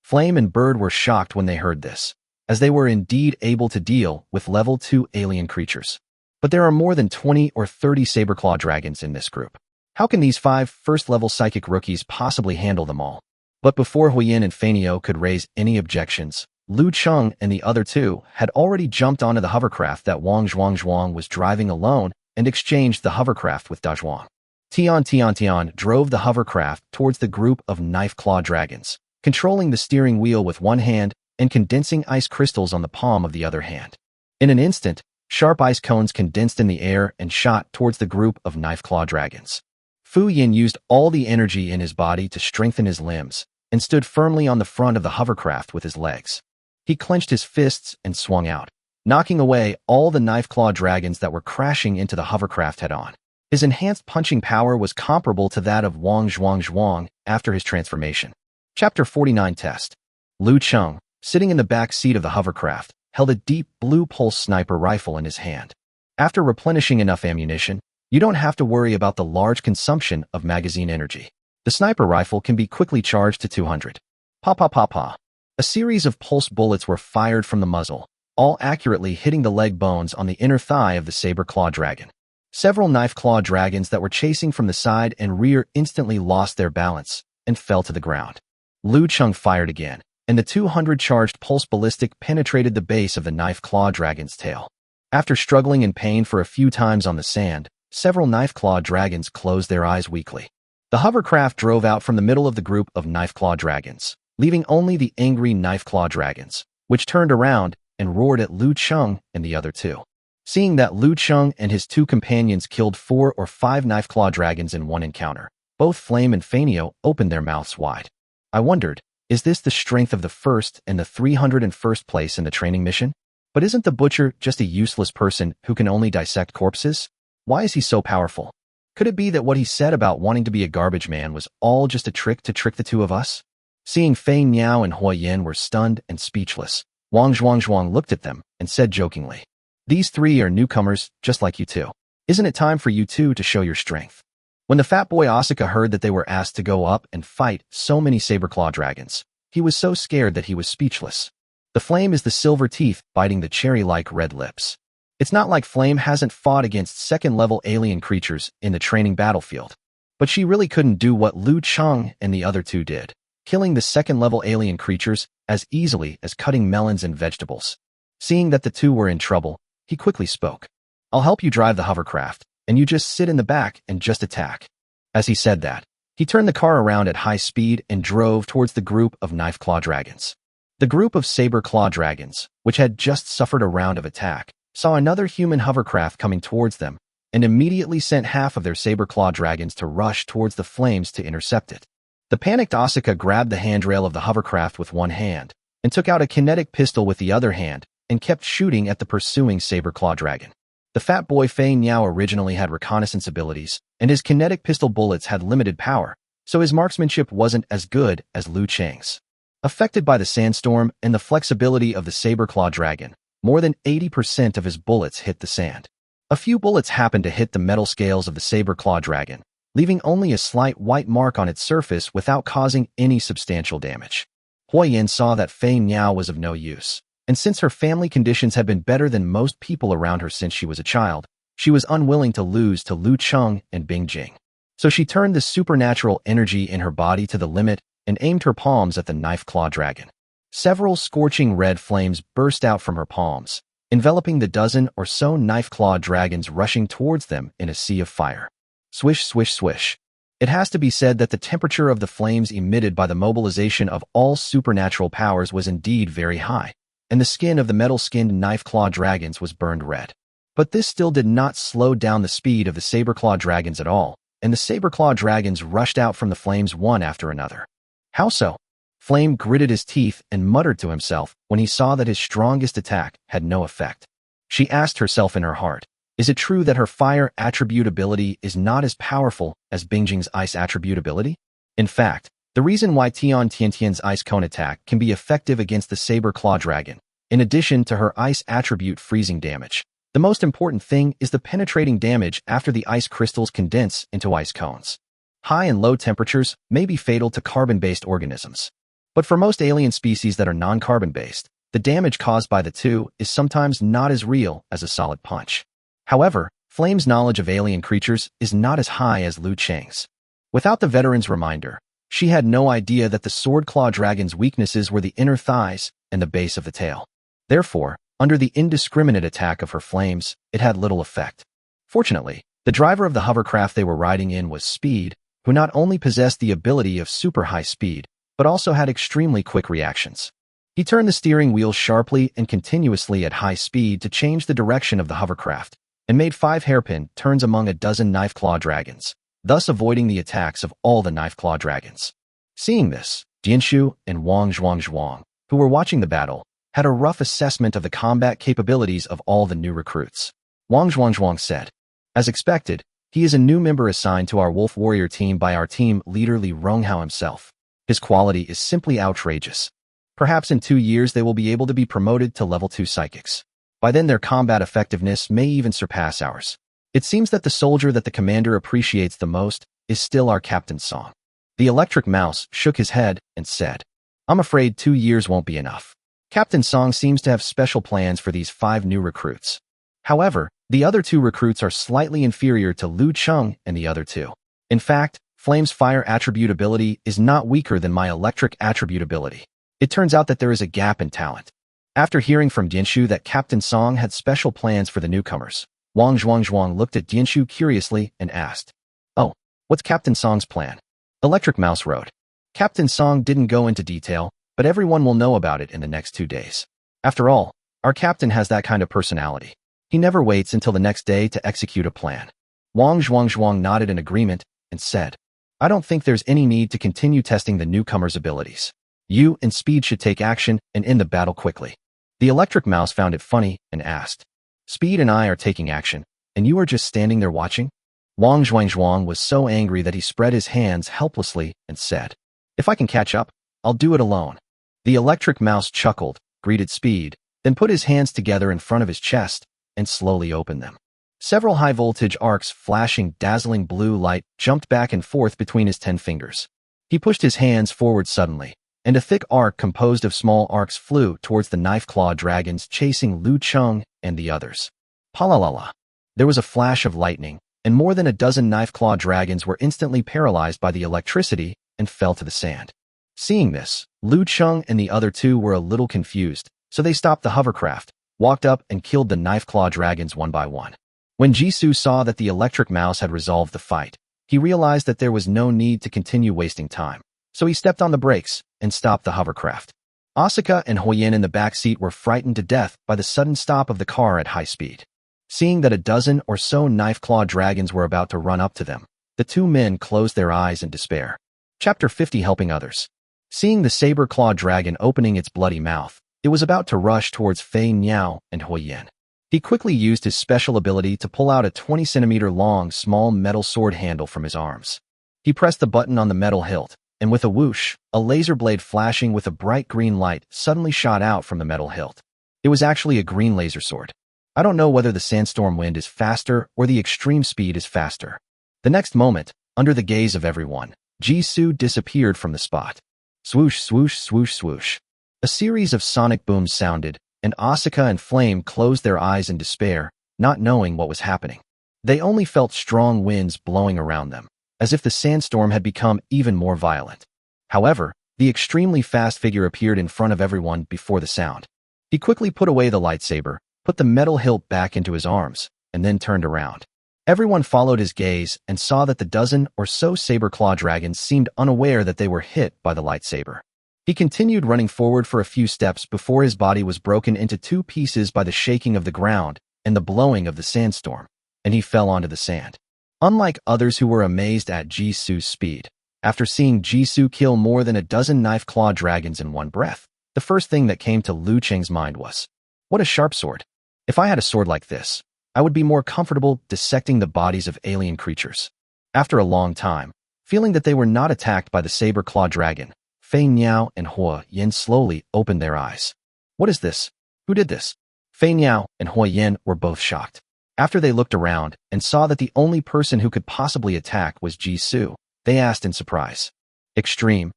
Flame and Bird were shocked when they heard this, as they were indeed able to deal with level 2 alien creatures. But there are more than 20 or 30 saber-claw dragons in this group. How can these 5 first-level psychic rookies possibly handle them all? But before Huiyin and Fanio could raise any objections, Liu Cheng and the other 2 had already jumped onto the hovercraft that Wang Zhuang was driving alone and exchanged the hovercraft with Dazhuang. Tian drove the hovercraft towards the group of knife-claw dragons, controlling the steering wheel with one hand and condensing ice crystals on the palm of the other hand. In an instant, sharp ice cones condensed in the air and shot towards the group of knife-claw dragons. Fu Yin used all the energy in his body to strengthen his limbs and stood firmly on the front of the hovercraft with his legs. He clenched his fists and swung out, knocking away all the knife-claw dragons that were crashing into the hovercraft head-on. His enhanced punching power was comparable to that of Wang Zhuang after his transformation. Chapter 49 Test. Liu Cheng, sitting in the back seat of the hovercraft, held a deep blue pulse sniper rifle in his hand. After replenishing enough ammunition, you don't have to worry about the large consumption of magazine energy. The sniper rifle can be quickly charged to 200. Pa. A series of pulse bullets were fired from the muzzle, all accurately hitting the leg bones on the inner thigh of the saber-claw dragon. Several knife-claw dragons that were chasing from the side and rear instantly lost their balance and fell to the ground. Liu Cheng fired again, and the 200-charged pulse ballistic penetrated the base of the knife-claw dragon's tail. After struggling in pain for a few times on the sand, several knife-claw dragons closed their eyes weakly. The hovercraft drove out from the middle of the group of knife-claw dragons, leaving only the angry knife-claw dragons, which turned around and roared at Liu Cheng and the other 2. Seeing that Liu Cheng and his 2 companions killed 4 or 5 knife-claw dragons in one encounter, Both Flame and Fanio opened their mouths wide. I wondered, is this the strength of the first and the 301st place in the training mission? But isn't the butcher just a useless person who can only dissect corpses? Why is he so powerful? Could it be that what he said about wanting to be a garbage man was all just a trick to trick the two of us? Seeing Fei Niao and Hua Yin were stunned and speechless, Wang Zhuangzhuang looked at them and said jokingly, "These three are newcomers, just like you two. Isn't it time for you two to show your strength?" When the fat boy Asuka heard that they were asked to go up and fight so many saber-claw dragons, he was so scared that he was speechless. The Flame is the silver teeth biting the cherry-like red lips. It's not like Flame hasn't fought against second-level alien creatures in the training battlefield. But she really couldn't do what Liu Cheng and the other two did, killing the second-level alien creatures as easily as cutting melons and vegetables. Seeing that the two were in trouble, he quickly spoke. "I'll help you drive the hovercraft, and you just sit in the back and just attack." As he said that, he turned the car around at high speed and drove towards the group of knife-claw dragons. The group of saber-claw dragons, which had just suffered a round of attack, saw another human hovercraft coming towards them, and immediately sent half of their saber-claw dragons to rush towards the flames to intercept it. The panicked Asuka grabbed the handrail of the hovercraft with one hand, and took out a kinetic pistol with the other hand, and kept shooting at the pursuing saber-claw dragon. The fat boy Fei Niao originally had reconnaissance abilities, and his kinetic pistol bullets had limited power, so his marksmanship wasn't as good as Liu Cheng's. Affected by the sandstorm and the flexibility of the saber-claw dragon, more than 80% of his bullets hit the sand. A few bullets happened to hit the metal scales of the saber-claw dragon, leaving only a slight white mark on its surface without causing any substantial damage. Hua Yin saw that Fei Niao was of no use, and since her family conditions had been better than most people around her since she was a child, she was unwilling to lose to Liu Cheng and Bing Jing. So she turned the supernatural energy in her body to the limit and aimed her palms at the knife-claw dragon. Several scorching red flames burst out from her palms, enveloping the dozen or so knife-claw dragons rushing towards them in a sea of fire. Swish, swish, swish. It has to be said that the temperature of the flames emitted by the mobilization of all supernatural powers was indeed very high, and the skin of the metal-skinned knife-claw dragons was burned red. But this still did not slow down the speed of the saber-claw dragons at all, and the saber-claw dragons rushed out from the flames one after another. How so? Flame gritted his teeth and muttered to himself when he saw that his strongest attack had no effect. She asked herself in her heart, is it true that her fire attribute ability is not as powerful as Bingjing's ice attribute ability? In fact, the reason why Tian Tiantian's ice cone attack can be effective against the saber-claw dragon, in addition to her ice attribute freezing damage, the most important thing is the penetrating damage after the ice crystals condense into ice cones. High and low temperatures may be fatal to carbon-based organisms. But for most alien species that are non-carbon-based, the damage caused by the two is sometimes not as real as a solid punch. However, Flame's knowledge of alien creatures is not as high as Liu Cheng's. Without the veteran's reminder, she had no idea that the sword-claw dragon's weaknesses were the inner thighs and the base of the tail. Therefore, under the indiscriminate attack of her flames, it had little effect. Fortunately, the driver of the hovercraft they were riding in was Speed, who not only possessed the ability of super high speed, but also had extremely quick reactions. He turned the steering wheel sharply and continuously at high speed to change the direction of the hovercraft, and made 5 hairpin turns among a dozen knife-claw dragons, thus avoiding the attacks of all the knife-claw dragons. Seeing this, Jianshu and Wang Zhuangzhuang, who were watching the battle, had a rough assessment of the combat capabilities of all the new recruits. Wang Zhuangzhuang said, "As expected, he is a new member assigned to our Wolf Warrior team by our team leader Li Ronghao himself. His quality is simply outrageous. Perhaps in 2 years they will be able to be promoted to level 2 psychics. By then their combat effectiveness may even surpass ours. It seems that the soldier that the commander appreciates the most is still our Captain Song." The electric mouse shook his head and said, "I'm afraid 2 years won't be enough. Captain Song seems to have special plans for these 5 new recruits. However, the other 2 recruits are slightly inferior to Liu Cheng and the other 2. In fact, Flame's fire attribute ability is not weaker than my electric attribute ability. It turns out that there is a gap in talent." After hearing from Jianshu that Captain Song had special plans for the newcomers, Wang Zhuangzhuang looked at Jianshu curiously and asked, "Oh, what's Captain Song's plan?" Electric Mouse wrote, "Captain Song didn't go into detail, but everyone will know about it in the next 2 days. After all, our captain has that kind of personality. He never waits until the next day to execute a plan." Wang Zhuangzhuang nodded in agreement and said, I don't think there's any need to continue testing the newcomer's abilities. You and Speed should take action and end the battle quickly. The electric mouse found it funny and asked, Speed and I are taking action, and you are just standing there watching? Wang Zhuangzhuang was so angry that he spread his hands helplessly and said, If I can catch up, I'll do it alone. The electric mouse chuckled, greeted Speed, then put his hands together in front of his chest and slowly opened them. Several high-voltage arcs flashing dazzling blue light jumped back and forth between his 10 fingers. He pushed his hands forward suddenly, and a thick arc composed of small arcs flew towards the knife-claw dragons chasing Liu Cheng and the others. Palalala. There was a flash of lightning, and more than a dozen knife-claw dragons were instantly paralyzed by the electricity and fell to the sand. Seeing this, Liu Cheng and the other two were a little confused, so they stopped the hovercraft, walked up and killed the knife-claw dragons one by one. When Jisoo saw that the electric mouse had resolved the fight, he realized that there was no need to continue wasting time, so he stepped on the brakes and stopped the hovercraft. Asuka and Huoyin in the back seat were frightened to death by the sudden stop of the car at high speed. Seeing that a dozen or so knife-claw dragons were about to run up to them, the two men closed their eyes in despair. Chapter 50 Helping Others. Seeing the saber-claw dragon opening its bloody mouth, it was about to rush towards Fei Niao and Huoyin. He quickly used his special ability to pull out a 20-centimeter-long small metal sword handle from his arms. He pressed the button on the metal hilt, and with a whoosh, a laser blade flashing with a bright green light suddenly shot out from the metal hilt. It was actually a green laser sword. I don't know whether the sandstorm wind is faster or the extreme speed is faster. The next moment, under the gaze of everyone, Jisoo disappeared from the spot. Swoosh, swoosh, swoosh, swoosh. A series of sonic booms sounded, and Asuka and Flame closed their eyes in despair, not knowing what was happening. They only felt strong winds blowing around them, as if the sandstorm had become even more violent. However, the extremely fast figure appeared in front of everyone before the sound. He quickly put away the lightsaber, put the metal hilt back into his arms, and then turned around. Everyone followed his gaze and saw that the dozen or so saber-claw dragons seemed unaware that they were hit by the lightsaber. He continued running forward for a few steps before his body was broken into two pieces by the shaking of the ground and the blowing of the sandstorm, and he fell onto the sand. Unlike others who were amazed at Jisoo's speed, after seeing Jisoo kill more than a dozen knife-claw dragons in one breath, the first thing that came to Liu Cheng's mind was, what a sharp sword. If I had a sword like this, I would be more comfortable dissecting the bodies of alien creatures. After a long time, feeling that they were not attacked by the saber-claw dragon, Fei Niao and Huoyin slowly opened their eyes. What is this? Who did this? Fei Niao and Huoyin were both shocked. After they looked around and saw that the only person who could possibly attack was Jisoo, they asked in surprise. Extreme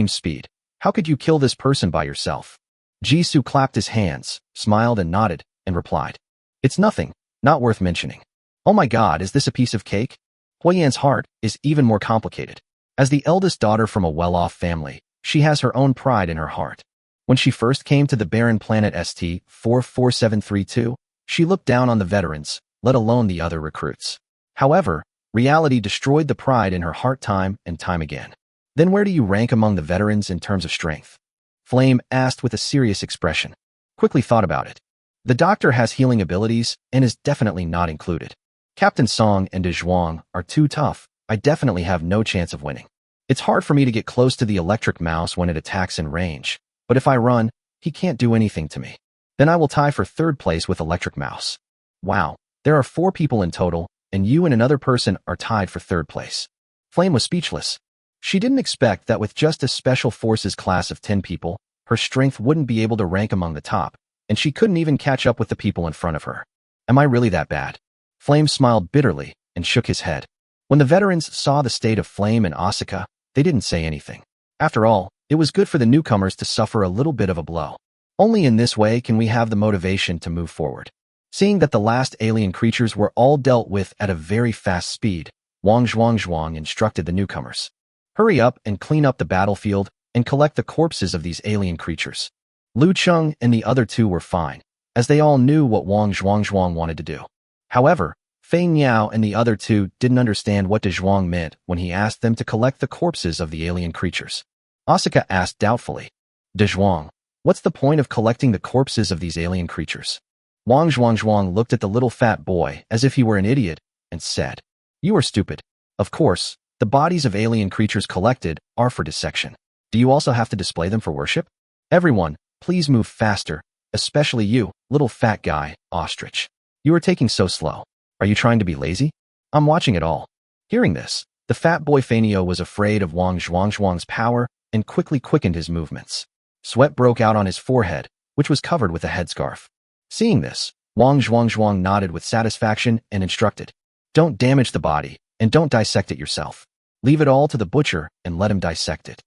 speed. How could you kill this person by yourself? Jisoo clapped his hands, smiled and nodded, and replied. It's nothing, not worth mentioning. Oh my god, is this a piece of cake? Huoyan's heart is even more complicated. As the eldest daughter from a well-off family, she has her own pride in her heart. When she first came to the barren planet ST-44732, she looked down on the veterans, let alone the other recruits. However, reality destroyed the pride in her heart time and time again. Then where do you rank among the veterans in terms of strength? Flame asked with a serious expression. Quickly thought about it. The doctor has healing abilities and is definitely not included. Captain Song and De Zhuang are too tough. I definitely have no chance of winning. It's hard for me to get close to the electric mouse when it attacks in range, but if I run, he can't do anything to me. Then I will tie for third place with electric mouse. Wow, there are 4 people in total, and you and another person are tied for third place. Flame was speechless. She didn't expect that with just a special forces class of 10 people, her strength wouldn't be able to rank among the top, and she couldn't even catch up with the people in front of her. Am I really that bad? Flame smiled bitterly and shook his head. When the veterans saw the state of Flame and Asuka, they didn't say anything. After all, it was good for the newcomers to suffer a little bit of a blow. Only in this way can we have the motivation to move forward. Seeing that the last alien creatures were all dealt with at a very fast speed, Wang Zhuangzhuang instructed the newcomers. Hurry up and clean up the battlefield and collect the corpses of these alien creatures. Liu Cheng and the other two were fine, as they all knew what Wang Zhuangzhuang wanted to do. However, Fei Niao and the other two didn't understand what De Zhuang meant when he asked them to collect the corpses of the alien creatures. Asuka asked doubtfully, De Zhuang, what's the point of collecting the corpses of these alien creatures? Wang Zhuangzhuang looked at the little fat boy as if he were an idiot and said, You are stupid. Of course, The bodies of alien creatures collected are for dissection. Do you also have to display them for worship? Everyone, please move faster, especially you, little fat guy, ostrich. You are taking so slow. Are you trying to be lazy? I'm watching it all. Hearing this, the fat boy Fanio was afraid of Wang Zhuang's power and quickly quickened his movements. Sweat broke out on his forehead, which was covered with a headscarf. Seeing this, Wang Zhuang nodded with satisfaction and instructed, "Don't damage the body, and don't dissect it yourself. Leave it all to the butcher and let him dissect it."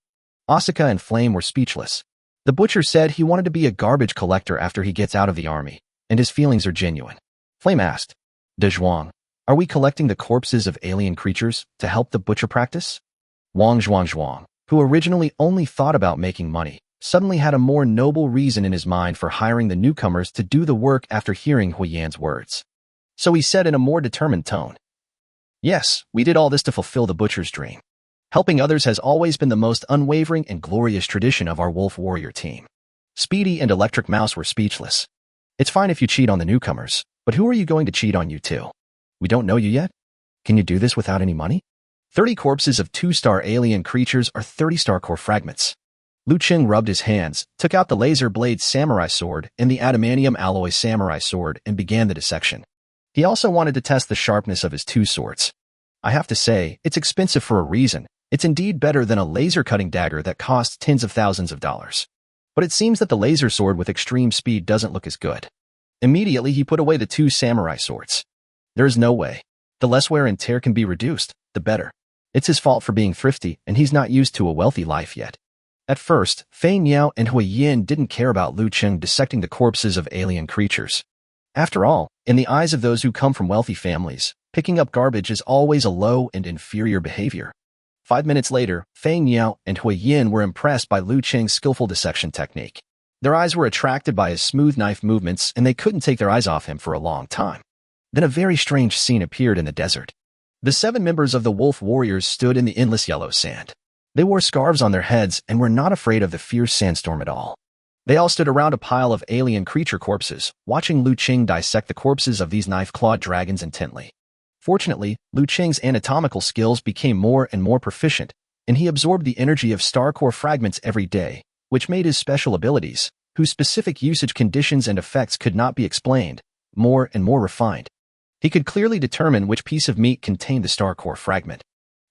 Asuka and Flame were speechless. The butcher said he wanted to be a garbage collector after he gets out of the army, and his feelings are genuine. Flame asked, "De Zhuang, are we collecting the corpses of alien creatures to help the butcher practice?" Wang Zhuang, who originally only thought about making money, suddenly had a more noble reason in his mind for hiring the newcomers to do the work after hearing Huiyan's words. So he said in a more determined tone, "Yes, we did all this to fulfill the butcher's dream. Helping others has always been the most unwavering and glorious tradition of our wolf warrior team." Speedy and Electric Mouse were speechless. "It's fine if you cheat on the newcomers, but who are you going to cheat on you too? We don't know you yet? Can you do this without any money? 30 corpses of 2-star alien creatures are 30 star core fragments." Liu Cheng rubbed his hands, took out the laser blade samurai sword and the adamantium alloy samurai sword and began the dissection. He also wanted to test the sharpness of his 2 swords. "I have to say, it's expensive for a reason. It's indeed better than a laser-cutting dagger that costs tens of thousands of dollars. But it seems that the laser sword with extreme speed doesn't look as good." Immediately, he put away the 2 samurai swords. "There is no way. The less wear and tear can be reduced, the better. It's his fault for being thrifty, and he's not used to a wealthy life yet." At first, Fei Niao and Huiyin didn't care about Liu Cheng dissecting the corpses of alien creatures. After all, in the eyes of those who come from wealthy families, picking up garbage is always a low and inferior behavior. 5 minutes later, Fei Niao and Huiyin were impressed by Liu Cheng's skillful dissection technique. Their eyes were attracted by his smooth knife movements, and they couldn't take their eyes off him for a long time. Then a very strange scene appeared in the desert. The 7 members of the wolf warriors stood in the endless yellow sand. They wore scarves on their heads and were not afraid of the fierce sandstorm at all. They all stood around a pile of alien creature corpses, watching Liu Cheng dissect the corpses of these knife-clawed dragons intently. Fortunately, Liu Cheng's anatomical skills became more and more proficient, and he absorbed the energy of star core fragments every day, which made his special abilities, whose specific usage conditions and effects could not be explained, more and more refined. He could clearly determine which piece of meat contained the star core fragment.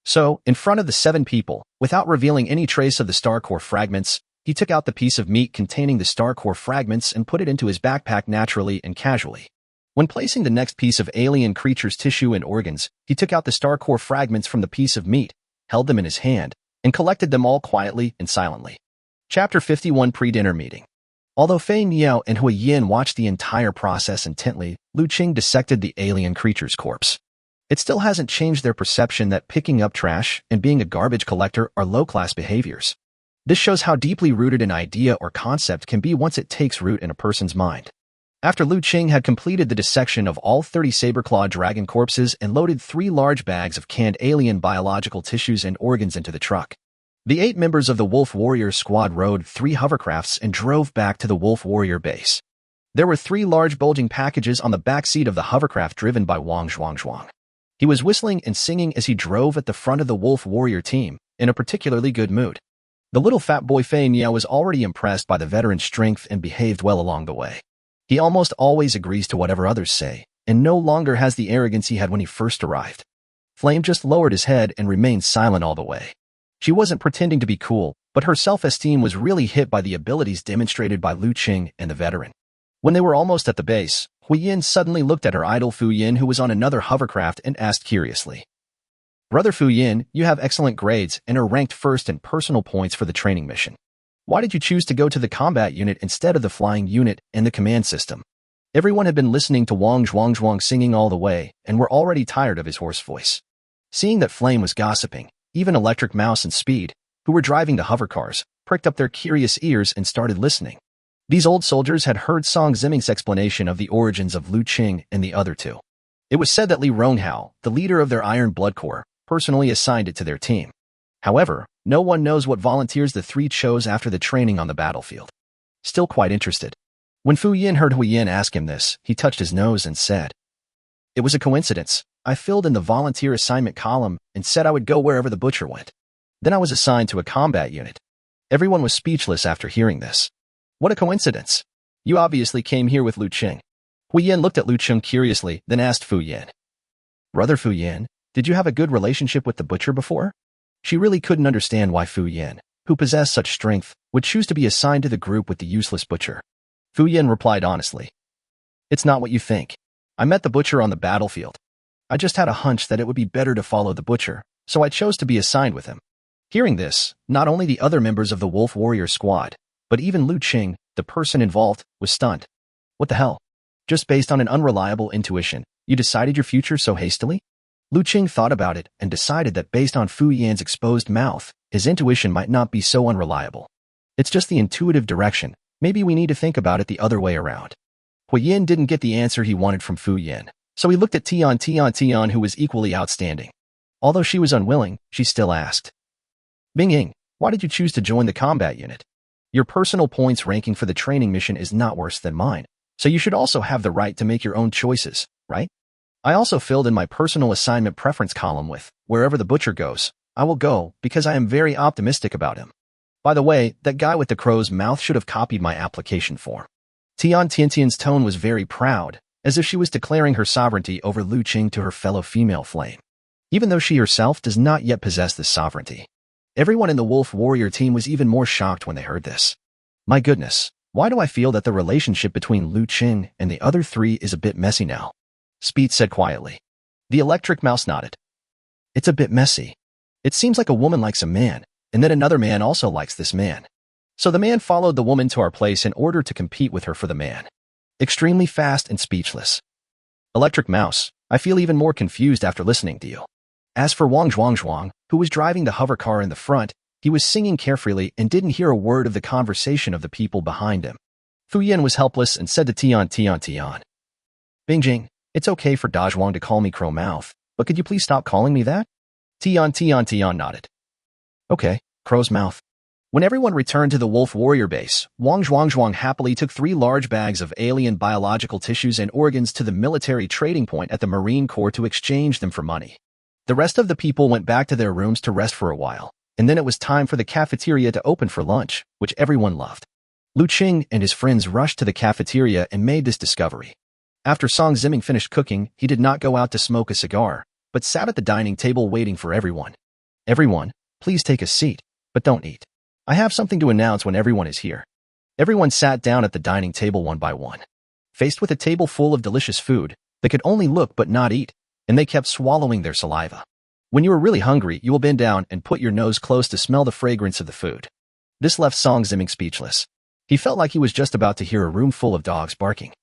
So, in front of the 7 people, without revealing any trace of the star core fragments, he took out the piece of meat containing the star core fragments and put it into his backpack naturally and casually. When placing the next piece of alien creature's tissue and organs, he took out the star core fragments from the piece of meat, held them in his hand, and collected them all quietly and silently. Chapter 51 Pre-Dinner Meeting. Although Fei Niao and Huiyin watched the entire process intently, Liu Cheng dissected the alien creature's corpse. It still hasn't changed their perception that picking up trash and being a garbage collector are low-class behaviors. This shows how deeply rooted an idea or concept can be once it takes root in a person's mind. After Liu Cheng had completed the dissection of all 30 saber-clawed dragon corpses and loaded 3 large bags of canned alien biological tissues and organs into the truck, the 8 members of the Wolf Warrior squad rode 3 hovercrafts and drove back to the Wolf Warrior base. There were 3 large bulging packages on the back seat of the hovercraft driven by Wang Zhuang. He was whistling and singing as he drove at the front of the Wolf Warrior team, in a particularly good mood. The little fat boy Fei Niao was already impressed by the veteran's strength and behaved well along the way. He almost always agrees to whatever others say, and no longer has the arrogance he had when he first arrived. Flame just lowered his head and remained silent all the way. She wasn't pretending to be cool, but her self-esteem was really hit by the abilities demonstrated by Liu Cheng and the veteran. When they were almost at the base, Huiyin suddenly looked at her idol Fuyin, who was on another hovercraft, and asked curiously, "Brother Fuyin, you have excellent grades and are ranked first in personal points for the training mission. Why did you choose to go to the combat unit instead of the flying unit and the command system?" Everyone had been listening to Wang Zhuang singing all the way and were already tired of his hoarse voice. Seeing that Flame was gossiping, even Electric Mouse and Speed, who were driving the hovercars, pricked up their curious ears and started listening. These old soldiers had heard Song Ziming's explanation of the origins of Liu Cheng and the other 2. It was said that Li Ronghao, the leader of their Iron Blood Corps, personally assigned it to their team. However, no one knows what volunteers the 3 chose after the training on the battlefield. Still quite interested. When Fuyin heard Huiyin ask him this, he touched his nose and said, "It was a coincidence. I filled in the volunteer assignment column and said I would go wherever the butcher went. Then I was assigned to a combat unit. Everyone was speechless after hearing this. What a coincidence. You obviously came here with Liu Cheng. Hui Yin looked at Liu Cheng curiously, then asked Fu Yin. Brother Fu Yin, did you have a good relationship with the butcher before? She really couldn't understand why Fu Yin, who possessed such strength, would choose to be assigned to the group with the useless butcher. Fu Yin replied honestly. It's not what you think. I met the butcher on the battlefield. I just had a hunch that it would be better to follow the butcher, so I chose to be assigned with him. Hearing this, not only the other members of the Wolf Warrior squad, but even Liu Cheng, the person involved, was stunned. What the hell? Just based on an unreliable intuition, you decided your future so hastily? Liu Cheng thought about it and decided that based on Fu Yan's exposed mouth, his intuition might not be so unreliable. It's just the intuitive direction. Maybe we need to think about it the other way around. Hui Yin didn't get the answer he wanted from Fu Yin, so he looked at Tian, who was equally outstanding. Although she was unwilling, she still asked. Bing Ying, why did you choose to join the combat unit? Your personal points ranking for the training mission is not worse than mine, so you should also have the right to make your own choices, right? I also filled in my personal assignment preference column with, wherever the butcher goes, I will go, because I am very optimistic about him. By the way, that guy with the crow's mouth should have copied my application form. Tian's tone was very proud, as if she was declaring her sovereignty over Liu Cheng to her fellow female flame. Even though she herself does not yet possess this sovereignty. Everyone in the Wolf Warrior team was even more shocked when they heard this. My goodness, why do I feel that the relationship between Liu Cheng and the other three is a bit messy now? Speed said quietly. The electric mouse nodded. It's a bit messy. It seems like a woman likes a man, and then another man also likes this man. So the man followed the woman to our place in order to compete with her for the man. Extremely fast and speechless. Electric mouse, I feel even more confused after listening to you. As for Wang Zhuang, who was driving the hover car in the front, he was singing carefully and didn't hear a word of the conversation of the people behind him. Fu Yin was helpless and said to Tian. Bingjing, it's okay for Dazhuang to call me Crow Mouth, but could you please stop calling me that? Tian nodded. Okay, Crow's Mouth. When everyone returned to the Wolf Warrior base, Wang Zhuang happily took 3 large bags of alien biological tissues and organs to the military trading point at the Marine Corps to exchange them for money. The rest of the people went back to their rooms to rest for a while, and then it was time for the cafeteria to open for lunch, which everyone loved. Liu Cheng and his friends rushed to the cafeteria and made this discovery. After Song Ziming finished cooking, he did not go out to smoke a cigar, but sat at the dining table waiting for everyone. Everyone, please take a seat, but don't eat. I have something to announce when everyone is here. Everyone sat down at the dining table one by one. Faced with a table full of delicious food, they could only look but not eat, and they kept swallowing their saliva. When you are really hungry, you will bend down and put your nose close to smell the fragrance of the food. This left Song Ziming speechless. He felt like he was just about to hear a room full of dogs barking.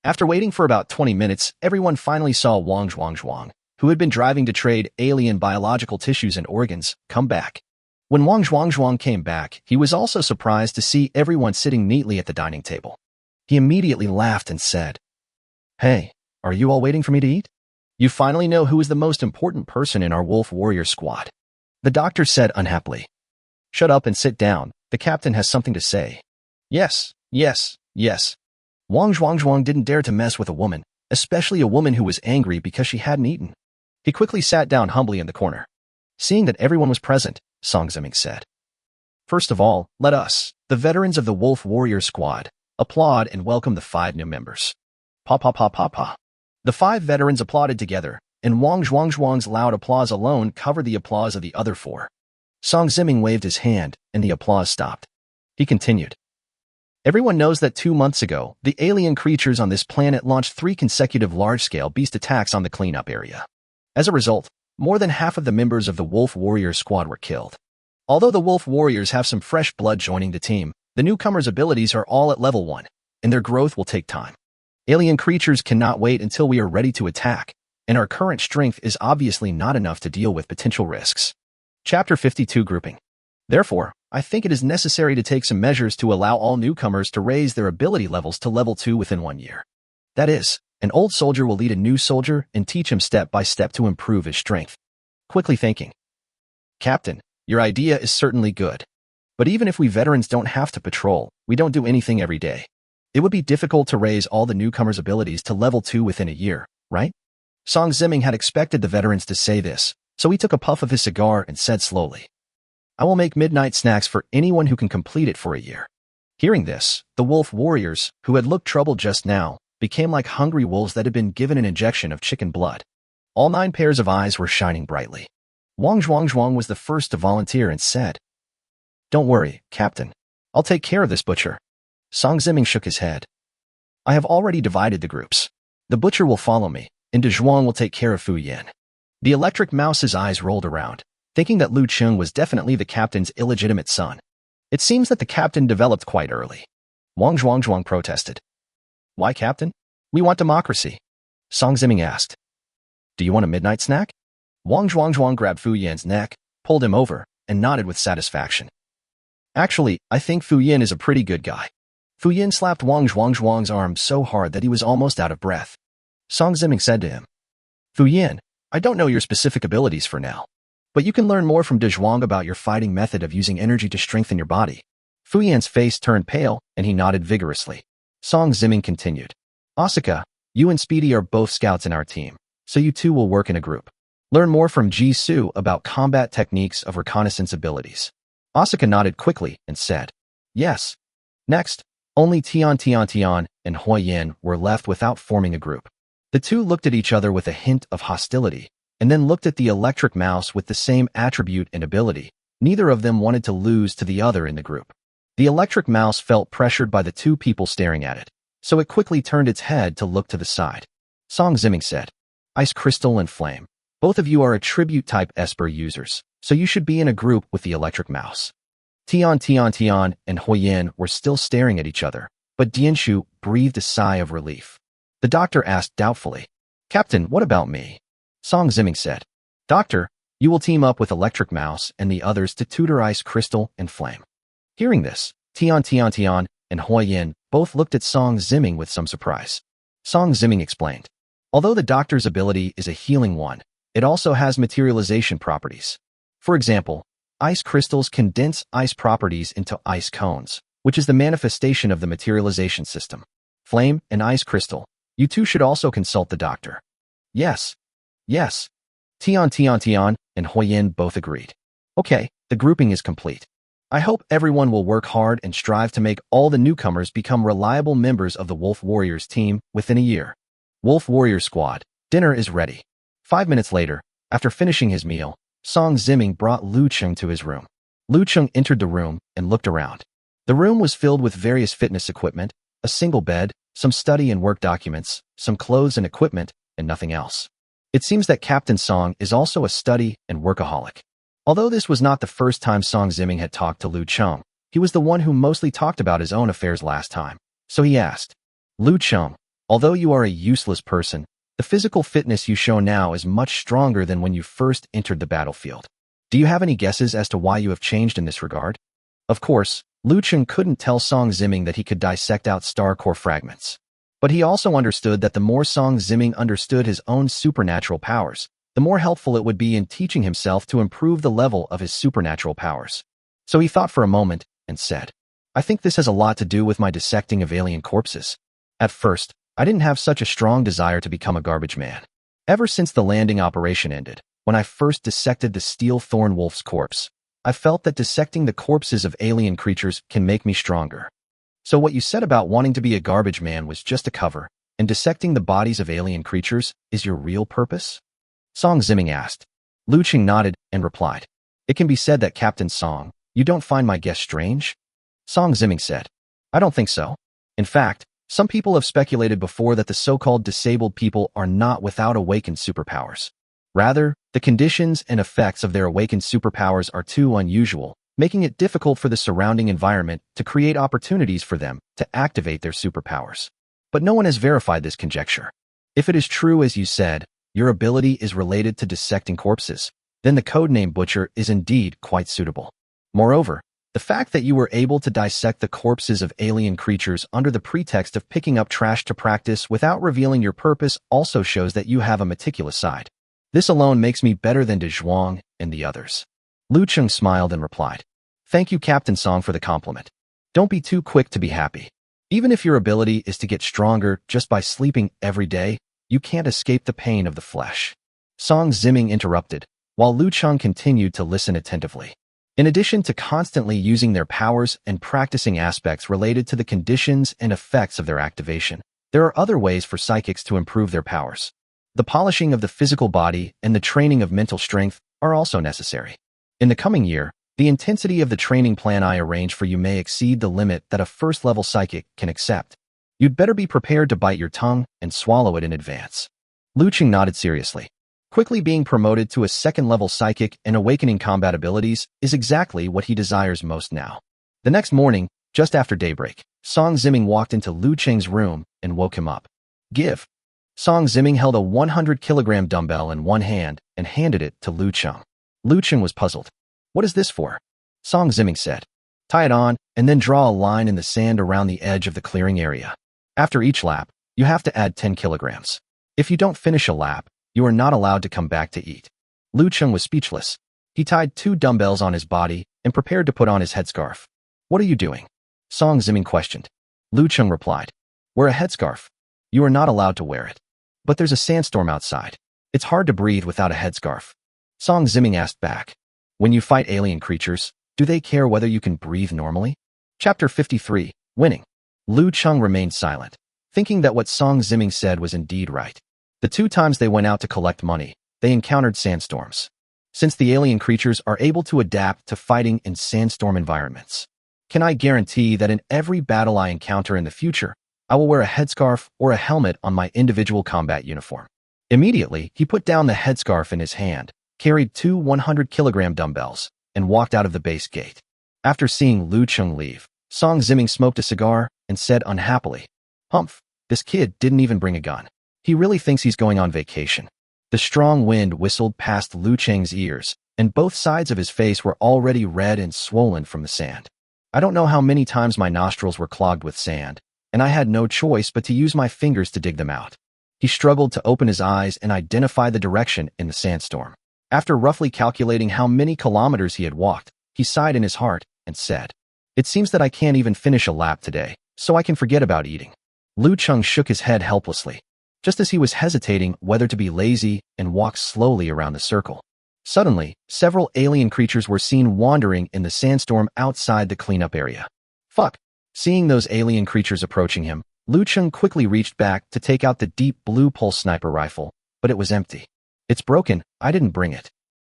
After waiting for about 20 minutes, everyone finally saw Wang Zhuang, who had been driving to trade alien biological tissues and organs, come back. When Wang Zhuang came back, he was also surprised to see everyone sitting neatly at the dining table. He immediately laughed and said, Hey, are you all waiting for me to eat? You finally know who is the most important person in our Wolf Warrior squad. The doctor said unhappily. Shut up and sit down, the captain has something to say. Yes. Wang Zhuang didn't dare to mess with a woman, especially a woman who was angry because she hadn't eaten. He quickly sat down humbly in the corner. Seeing that everyone was present, Song Ziming said. First of all, let us, the veterans of the Wolf Warrior squad, applaud and welcome the 5 new members. Pa. The 5 veterans applauded together, and Wang Zhuang's loud applause alone covered the applause of the other 4. Song Ziming waved his hand, and the applause stopped. He continued. Everyone knows that 2 months ago, the alien creatures on this planet launched 3 consecutive large-scale beast attacks on the cleanup area. As a result, more than half of the members of the Wolf Warrior squad were killed. Although the Wolf Warriors have some fresh blood joining the team, the newcomers' abilities are all at level 1, and their growth will take time. Alien creatures cannot wait until we are ready to attack, and our current strength is obviously not enough to deal with potential risks. Chapter 52 Grouping. Therefore, I think it is necessary to take some measures to allow all newcomers to raise their ability levels to level 2 within 1 year. That is, an old soldier will lead a new soldier and teach him step by step to improve his strength. Quickly thinking. Captain, your idea is certainly good. But even if we veterans don't have to patrol, we don't do anything every day. It would be difficult to raise all the newcomers' abilities to level 2 within a year, right? Song Ziming had expected the veterans to say this, so he took a puff of his cigar and said slowly, "I will make midnight snacks for anyone who can complete it for a year." Hearing this, the wolf warriors, who had looked troubled just now, became like hungry wolves that had been given an injection of chicken blood. All 9 pairs of eyes were shining brightly. Wang Zhuang was the first to volunteer and said, "Don't worry, Captain. I'll take care of this butcher." Song Ziming shook his head. "I have already divided the groups. The butcher will follow me, and De Zhuang will take care of Fu Yin." The electric mouse's eyes rolled around, thinking that Liu Cheng was definitely the captain's illegitimate son. It seems that the captain developed quite early. Wang Zhuang protested. "Why, Captain? We want democracy." Song Ziming asked. "Do you want a midnight snack?" Wang Zhuang grabbed Fu Yin's neck, pulled him over, and nodded with satisfaction. "Actually, I think Fu Yin is a pretty good guy." Fu Yin slapped Wang Zhuang's arm so hard that he was almost out of breath. Song Ziming said to him, "Fu Yin, I don't know your specific abilities for now, but you can learn more from De Zhuang about your fighting method of using energy to strengthen your body." Fu Yin's face turned pale, and he nodded vigorously. Song Ziming continued, "Asuka, you and Speedy are both scouts in our team, so you two will work in a group. Learn more from Ji Su about combat techniques of reconnaissance abilities." Asuka nodded quickly and said, "Yes." Next, only Tian and Hua Yin were left without forming a group. The two looked at each other with a hint of hostility, and then looked at the electric mouse with the same attribute and ability. Neither of them wanted to lose to the other in the group. The electric mouse felt pressured by the two people staring at it, so it quickly turned its head to look to the side. Song Ziming said, "Ice Crystal and Flame. Both of you are attribute-type Esper users, so you should be in a group with the electric mouse." Tian and Hua Yin were still staring at each other, but Dianshu breathed a sigh of relief. The doctor asked doubtfully, "Captain, what about me?" Song Ziming said, "Doctor, you will team up with Electric Mouse and the others to tutor Ice Crystal and Flame." Hearing this, Tian and Hua Yin both looked at Song Ziming with some surprise. Song Ziming explained, "Although the doctor's ability is a healing one, it also has materialization properties. For example, ice crystals condense ice properties into ice cones, which is the manifestation of the materialization system. Flame and Ice Crystal, you two should also consult the doctor." Yes. Tian and Hua Yin both agreed. "Okay, the grouping is complete. I hope everyone will work hard and strive to make all the newcomers become reliable members of the Wolf Warriors team within a year. Wolf Warrior Squad, dinner is ready." 5 minutes later, after finishing his meal, Song Ziming brought Liu Cheng to his room. Liu Cheng entered the room and looked around. The room was filled with various fitness equipment, a single bed, some study and work documents, some clothes and equipment, and nothing else. It seems that Captain Song is also a study and workaholic. Although this was not the first time Song Ziming had talked to Liu Cheng, he was the one who mostly talked about his own affairs last time. So he asked, "Liu Cheng, although you are a useless person, the physical fitness you show now is much stronger than when you first entered the battlefield. Do you have any guesses as to why you have changed in this regard?" Of course, Liu Cheng couldn't tell Song Ziming that he could dissect out star core fragments. But he also understood that the more Song Ziming understood his own supernatural powers, the more helpful it would be in teaching himself to improve the level of his supernatural powers. So he thought for a moment and said, "I think this has a lot to do with my dissecting of alien corpses. At first, I didn't have such a strong desire to become a garbage man. Ever since the landing operation ended, when I first dissected the steel thorn wolf's corpse, I felt that dissecting the corpses of alien creatures can make me stronger. So what you said about wanting to be a garbage man was just a cover, and dissecting the bodies of alien creatures is your real purpose?" Song Ziming asked. Liu Cheng nodded and replied, "It can be said that Captain Song, you don't find my guess strange?" Song Ziming said, "I don't think so. In fact, some people have speculated before that the so-called disabled people are not without awakened superpowers. Rather, the conditions and effects of their awakened superpowers are too unusual, making it difficult for the surrounding environment to create opportunities for them to activate their superpowers. But no one has verified this conjecture. If it is true as you said, your ability is related to dissecting corpses, then the codename Butcher is indeed quite suitable. Moreover, the fact that you were able to dissect the corpses of alien creatures under the pretext of picking up trash to practice without revealing your purpose also shows that you have a meticulous side. This alone makes me better than De Zhuang and the others." Liu Cheng smiled and replied, "Thank you, Captain Song, for the compliment. Don't be too quick to be happy. Even if your ability is to get stronger just by sleeping every day, You can't escape the pain of the flesh. Song Ziming interrupted, while Liu Cheng continued to listen attentively. In addition to constantly using their powers and practicing aspects related to the conditions and effects of their activation, there are other ways for psychics to improve their powers. The polishing of the physical body and the training of mental strength are also necessary. In the coming year, the intensity of the training plan I arrange for you may exceed the limit that a first-level psychic can accept. You'd better be prepared to bite your tongue and swallow it in advance. Liu Cheng nodded seriously. Quickly being promoted to a second-level psychic and awakening combat abilities is exactly what he desires most now. The next morning, just after daybreak, Song Ziming walked into Liu Cheng's room and woke him up. Give. Song Ziming held a 100-kilogram dumbbell in one hand and handed it to Liu Cheng. Liu Cheng was puzzled. What is this for? Song Ziming said. Tie it on and then draw a line in the sand around the edge of the clearing area. After each lap, you have to add 10 kilograms. If you don't finish a lap, you are not allowed to come back to eat. Liu Cheng was speechless. He tied 2 dumbbells on his body and prepared to put on his headscarf. What are you doing? Song Ziming questioned. Liu Cheng replied. Wear a headscarf. You are not allowed to wear it. But there's a sandstorm outside. It's hard to breathe without a headscarf. Song Ziming asked back. When you fight alien creatures, do they care whether you can breathe normally? Chapter 53, Winning. Liu Cheng remained silent, thinking that what Song Ziming said was indeed right. The 2 times they went out to collect money, they encountered sandstorms. Since the alien creatures are able to adapt to fighting in sandstorm environments, can I guarantee that in every battle I encounter in the future, I will wear a headscarf or a helmet on my individual combat uniform? Immediately, he put down the headscarf in his hand, carried 2 100-kilogram dumbbells, and walked out of the base gate. After seeing Liu Cheng leave, Song Ziming smoked a cigar and said unhappily, Humph, this kid didn't even bring a gun. He really thinks he's going on vacation. The strong wind whistled past Liu Cheng's ears, and both sides of his face were already red and swollen from the sand. I don't know how many times my nostrils were clogged with sand, and I had no choice but to use my fingers to dig them out. He struggled to open his eyes and identify the direction in the sandstorm. After roughly calculating how many kilometers he had walked, he sighed in his heart and said, It seems that I can't even finish a lap today, so I can forget about eating. Liu Cheng shook his head helplessly, just as he was hesitating whether to be lazy and walk slowly around the circle. Suddenly, several alien creatures were seen wandering in the sandstorm outside the cleanup area. Fuck! Seeing those alien creatures approaching him, Liu Cheng quickly reached back to take out the deep blue pulse sniper rifle, but it was empty. It's broken, I didn't bring it.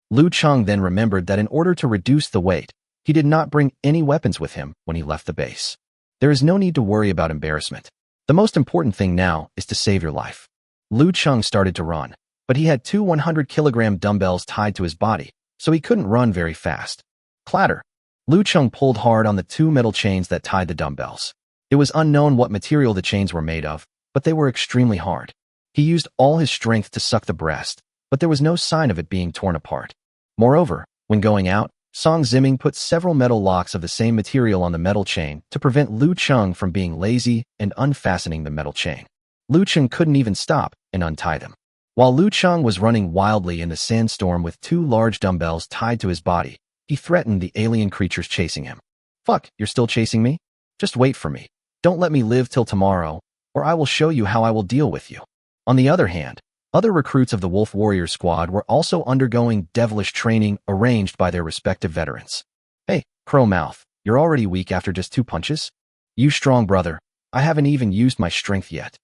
Liu Cheng then remembered that in order to reduce the weight, he did not bring any weapons with him when he left the base. There is no need to worry about embarrassment. The most important thing now is to save your life. Liu Cheng started to run, but he had 2 100-kilogram dumbbells tied to his body, so he couldn't run very fast. Clatter! Liu Cheng pulled hard on the 2 metal chains that tied the dumbbells. It was unknown what material the chains were made of, but they were extremely hard. He used all his strength to suck the breast, but there was no sign of it being torn apart. Moreover, when going out, Song Ziming put several metal locks of the same material on the metal chain to prevent Liu Cheng from being lazy and unfastening the metal chain. Liu Cheng couldn't even stop and untie them. While Liu Cheng was running wildly in the sandstorm with 2 large dumbbells tied to his body, he threatened the alien creatures chasing him. Fuck, you're still chasing me? Just wait for me. Don't let me live till tomorrow, or I will show you how I will deal with you. On the other hand, other recruits of the Wolf Warrior Squad were also undergoing devilish training arranged by their respective veterans. Hey, Crow Mouth, you're already weak after just 2 punches? You strong brother, I haven't even used my strength yet.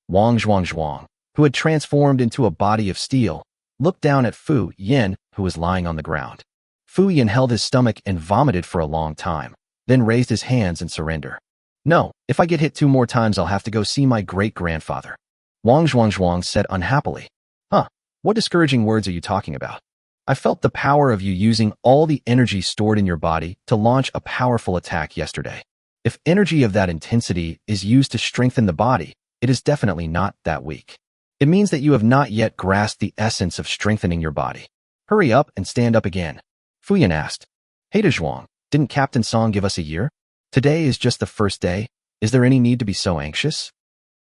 Wang Zhuang, who had transformed into a body of steel, looked down at Fu Yin, who was lying on the ground. Fu Yin held his stomach and vomited for a long time, then raised his hands in surrender. No, if I get hit 2 more times I'll have to go see my great-grandfather. Wang Zhuang said unhappily. Huh, what discouraging words are you talking about? I felt the power of you using all the energy stored in your body to launch a powerful attack yesterday. If energy of that intensity is used to strengthen the body, it is definitely not that weak. It means that you have not yet grasped the essence of strengthening your body. Hurry up and stand up again. Fu Yan asked. Hey Zhuang, didn't Captain Song give us a year? Today is just the first day. Is there any need to be so anxious?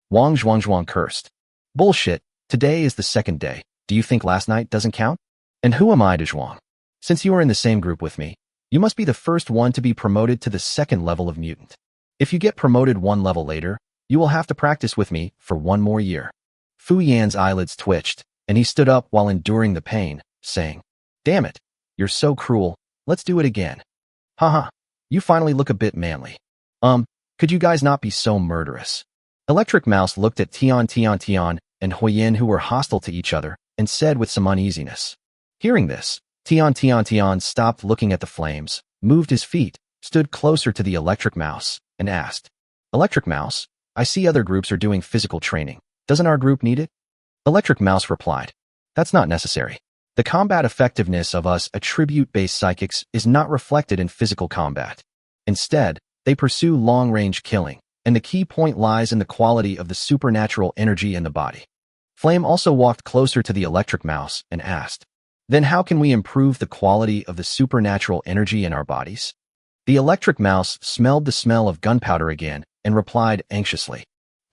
Wang Zhuang cursed. Bullshit, today is the 2nd day. Do you think last night doesn't count? And who am I, Zhuang? Since you are in the same group with me, you must be the first one to be promoted to the 2nd level of mutant. If you get promoted 1 level later, you will have to practice with me for 1 more year. Fu Yan's eyelids twitched, and he stood up while enduring the pain, saying, "Damn it, you're so cruel, let's do it again." Haha, you finally look a bit manly. Could you guys not be so murderous? Electric Mouse looked at Tian and Huiyin, who were hostile to each other, and said with some uneasiness. Hearing this, Tian stopped looking at the flames, moved his feet, stood closer to the Electric Mouse, and asked, "Electric Mouse, I see other groups are doing physical training. Doesn't our group need it?" Electric Mouse replied, "That's not necessary. The combat effectiveness of us attribute-based psychics is not reflected in physical combat. Instead, they pursue long-range killing, and the key point lies in the quality of the supernatural energy in the body." Flame also walked closer to the Electric Mouse and asked, "Then how can we improve the quality of the supernatural energy in our bodies?" The Electric Mouse smelled the smell of gunpowder again and replied anxiously,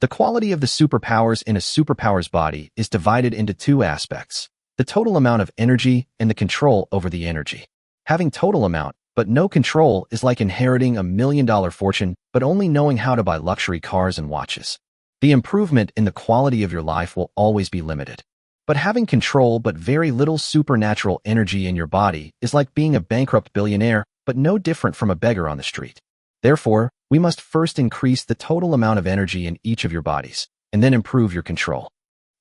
"The quality of the superpowers in a superpower's body is divided into two aspects: the total amount of energy and the control over the energy. Having total amount but no control is like inheriting $1 million fortune but only knowing how to buy luxury cars and watches. The improvement in the quality of your life will always be limited. But having control but very little supernatural energy in your body is like being a bankrupt billionaire but no different from a beggar on the street. Therefore, we must first increase the total amount of energy in each of your bodies, and then improve your control."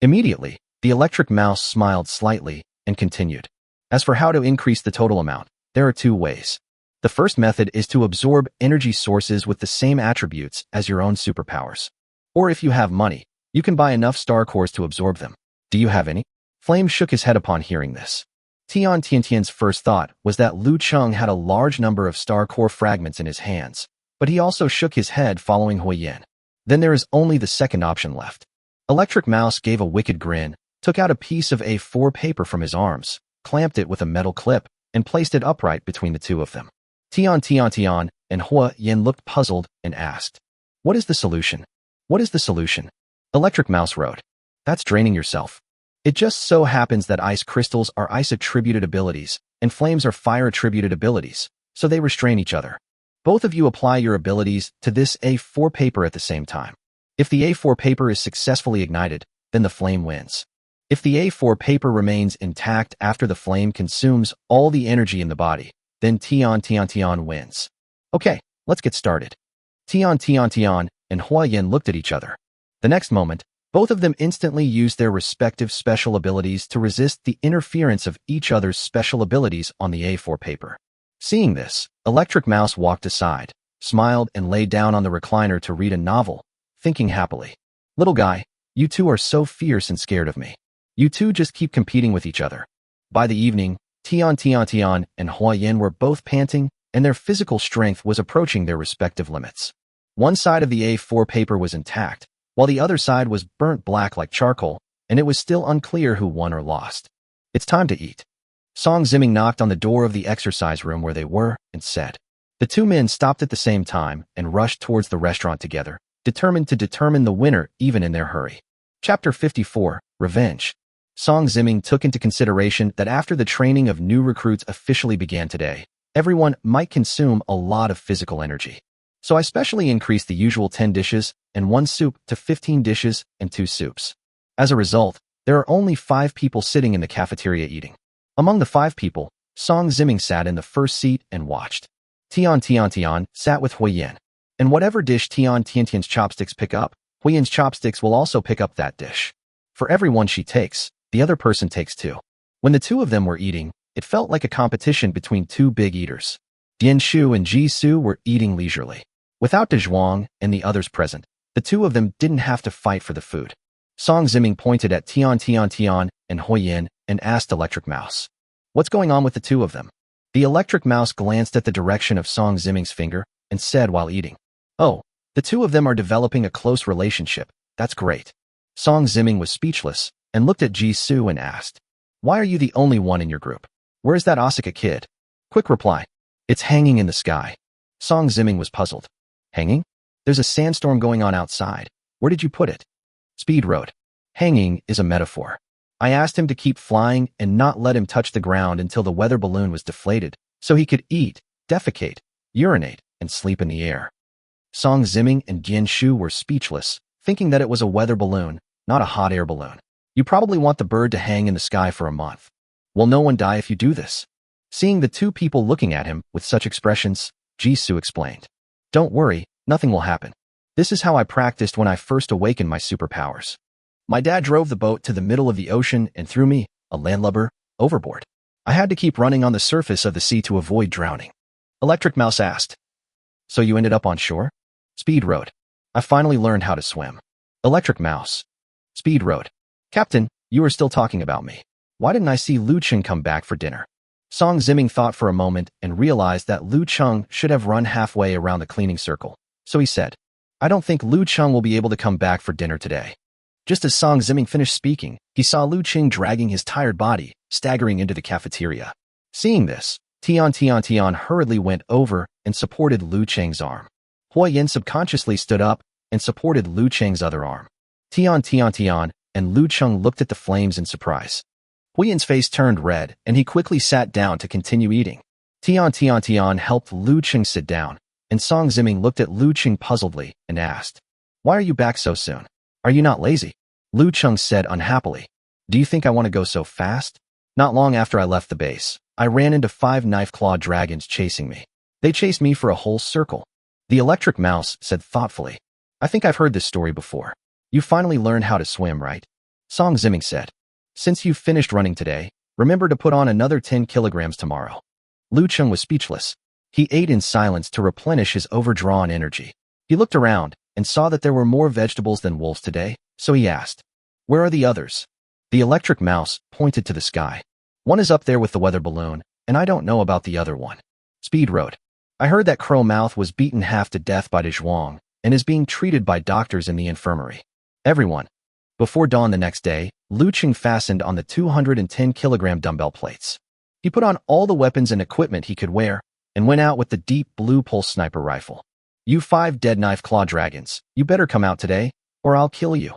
Immediately, the Electric Mouse smiled slightly and continued, "As for how to increase the total amount, there are two ways. The first method is to absorb energy sources with the same attributes as your own superpowers. Or if you have money, you can buy enough star cores to absorb them. Do you have any?" Flame shook his head upon hearing this. Tian's first thought was that Liu Cheng had a large number of star core fragments in his hands, but he also shook his head following Huiyin. Then there is only the second option left. Electric Mouse gave a wicked grin, took out a piece of A4 paper from his arms, clamped it with a metal clip, and placed it upright between the two of them. Tian and Huiyin looked puzzled and asked, "What is the solution?" "What is the solution?" Electric Mouse wrote, "That's draining yourself. It just so happens that ice crystals are ice-attributed abilities, and flames are fire-attributed abilities, so they restrain each other. Both of you apply your abilities to this A4 paper at the same time. If the A4 paper is successfully ignited, then the flame wins. If the A4 paper remains intact after the flame consumes all the energy in the body, then Tian wins. Okay, let's get started." Tian and Huiyin looked at each other. The next moment, both of them instantly used their respective special abilities to resist the interference of each other's special abilities on the A4 paper. Seeing this, Electric Mouse walked aside, smiled, and lay down on the recliner to read a novel, thinking happily, "Little guy, you two are so fierce and scared of me. You two just keep competing with each other." By the evening, Tian and Huiyin were both panting, and their physical strength was approaching their respective limits. One side of the A4 paper was intact, while the other side was burnt black like charcoal, and it was still unclear who won or lost. "It's time to eat." Song Zimming knocked on the door of the exercise room where they were and said. The two men stopped at the same time and rushed towards the restaurant together, determined to determine the winner even in their hurry. Chapter 54, Revenge. Song Zimming took into consideration that after the training of new recruits officially began today, everyone might consume a lot of physical energy. So I specially increased the usual 10 dishes and 1 soup to 15 dishes and 2 soups. As a result, there are only 5 people sitting in the cafeteria eating. Among the 5 people, Song Zimming sat in the first seat and watched. Tian sat with Huiyin. And whatever dish Tian's chopsticks pick up, Huiyin's chopsticks will also pick up that dish. For every one she takes, the other person takes 2. When the two of them were eating, it felt like a competition between 2 big eaters. Dian Shu and Ji Su were eating leisurely. Without De Zhuang and the others present, the two of them didn't have to fight for the food. Song Zimming pointed at Tian and Huiyin and asked Electric Mouse, "What's going on with the two of them?" The Electric Mouse glanced at the direction of Song Zimming's finger and said while eating, "Oh, the two of them are developing a close relationship. That's great." Song Zimming was speechless and looked at Ji Su and asked, "Why are you the only one in your group? Where's that Osaka kid?" Quick reply, "It's hanging in the sky." Song Zimming was puzzled. "Hanging? There's a sandstorm going on outside. Where did you put it?" Speed wrote, "Hanging is a metaphor. I asked him to keep flying and not let him touch the ground until the weather balloon was deflated, so he could eat, defecate, urinate, and sleep in the air." Song Zimming and Dian Shu were speechless, thinking that it was a weather balloon, not a hot air balloon. You probably want the bird to hang in the sky for a month. Will no one die if you do this? Seeing the two people looking at him with such expressions, Jisoo explained. Don't worry, nothing will happen. This is how I practiced when I first awakened my superpowers. My dad drove the boat to the middle of the ocean and threw me, a landlubber, overboard. I had to keep running on the surface of the sea to avoid drowning. Electric Mouse asked. So you ended up on shore? Speed wrote. I finally learned how to swim. Electric Mouse. Speed wrote. Captain, you are still talking about me. Why didn't I see Liu Cheng come back for dinner? Song Zimming thought for a moment and realized that Liu Cheng should have run halfway around the cleaning circle. So he said, I don't think Liu Cheng will be able to come back for dinner today. Just as Song Zimming finished speaking, he saw Liu Cheng dragging his tired body, staggering into the cafeteria. Seeing this, Tian hurriedly went over and supported Liu Cheng's arm. Hua Yin subconsciously stood up and supported Liu Cheng's other arm. Tian and Liu Cheng looked at the flames in surprise. Hua Yin's face turned red and he quickly sat down to continue eating. Tian helped Liu Cheng sit down, and Song Zimming looked at Liu Cheng puzzledly and asked, Why are you back so soon? Are you not lazy? Liu Cheng said unhappily. Do you think I want to go so fast? Not long after I left the base, I ran into 5 knife-clawed dragons chasing me. They chased me for a whole circle. The Electric Mouse said thoughtfully. I think I've heard this story before. You finally learned how to swim, right? Song Zimming said. Since you've finished running today, remember to put on another 10 kilograms tomorrow. Liu Cheng was speechless. He ate in silence to replenish his overdrawn energy. He looked around and saw that there were more vegetables than wolves today, so he asked, Where are the others? The Electric Mouse pointed to the sky. One is up there with the weather balloon, and I don't know about the other one. Speed wrote. I heard that Crow Mouth was beaten half to death by De Zhuang and is being treated by doctors in the infirmary. Everyone. Before dawn the next day, Liu Cheng fastened on the 210-kilogram dumbbell plates. He put on all the weapons and equipment he could wear and went out with the deep blue pulse sniper rifle. You 5 dead knife-claw dragons, you better come out today, or I'll kill you.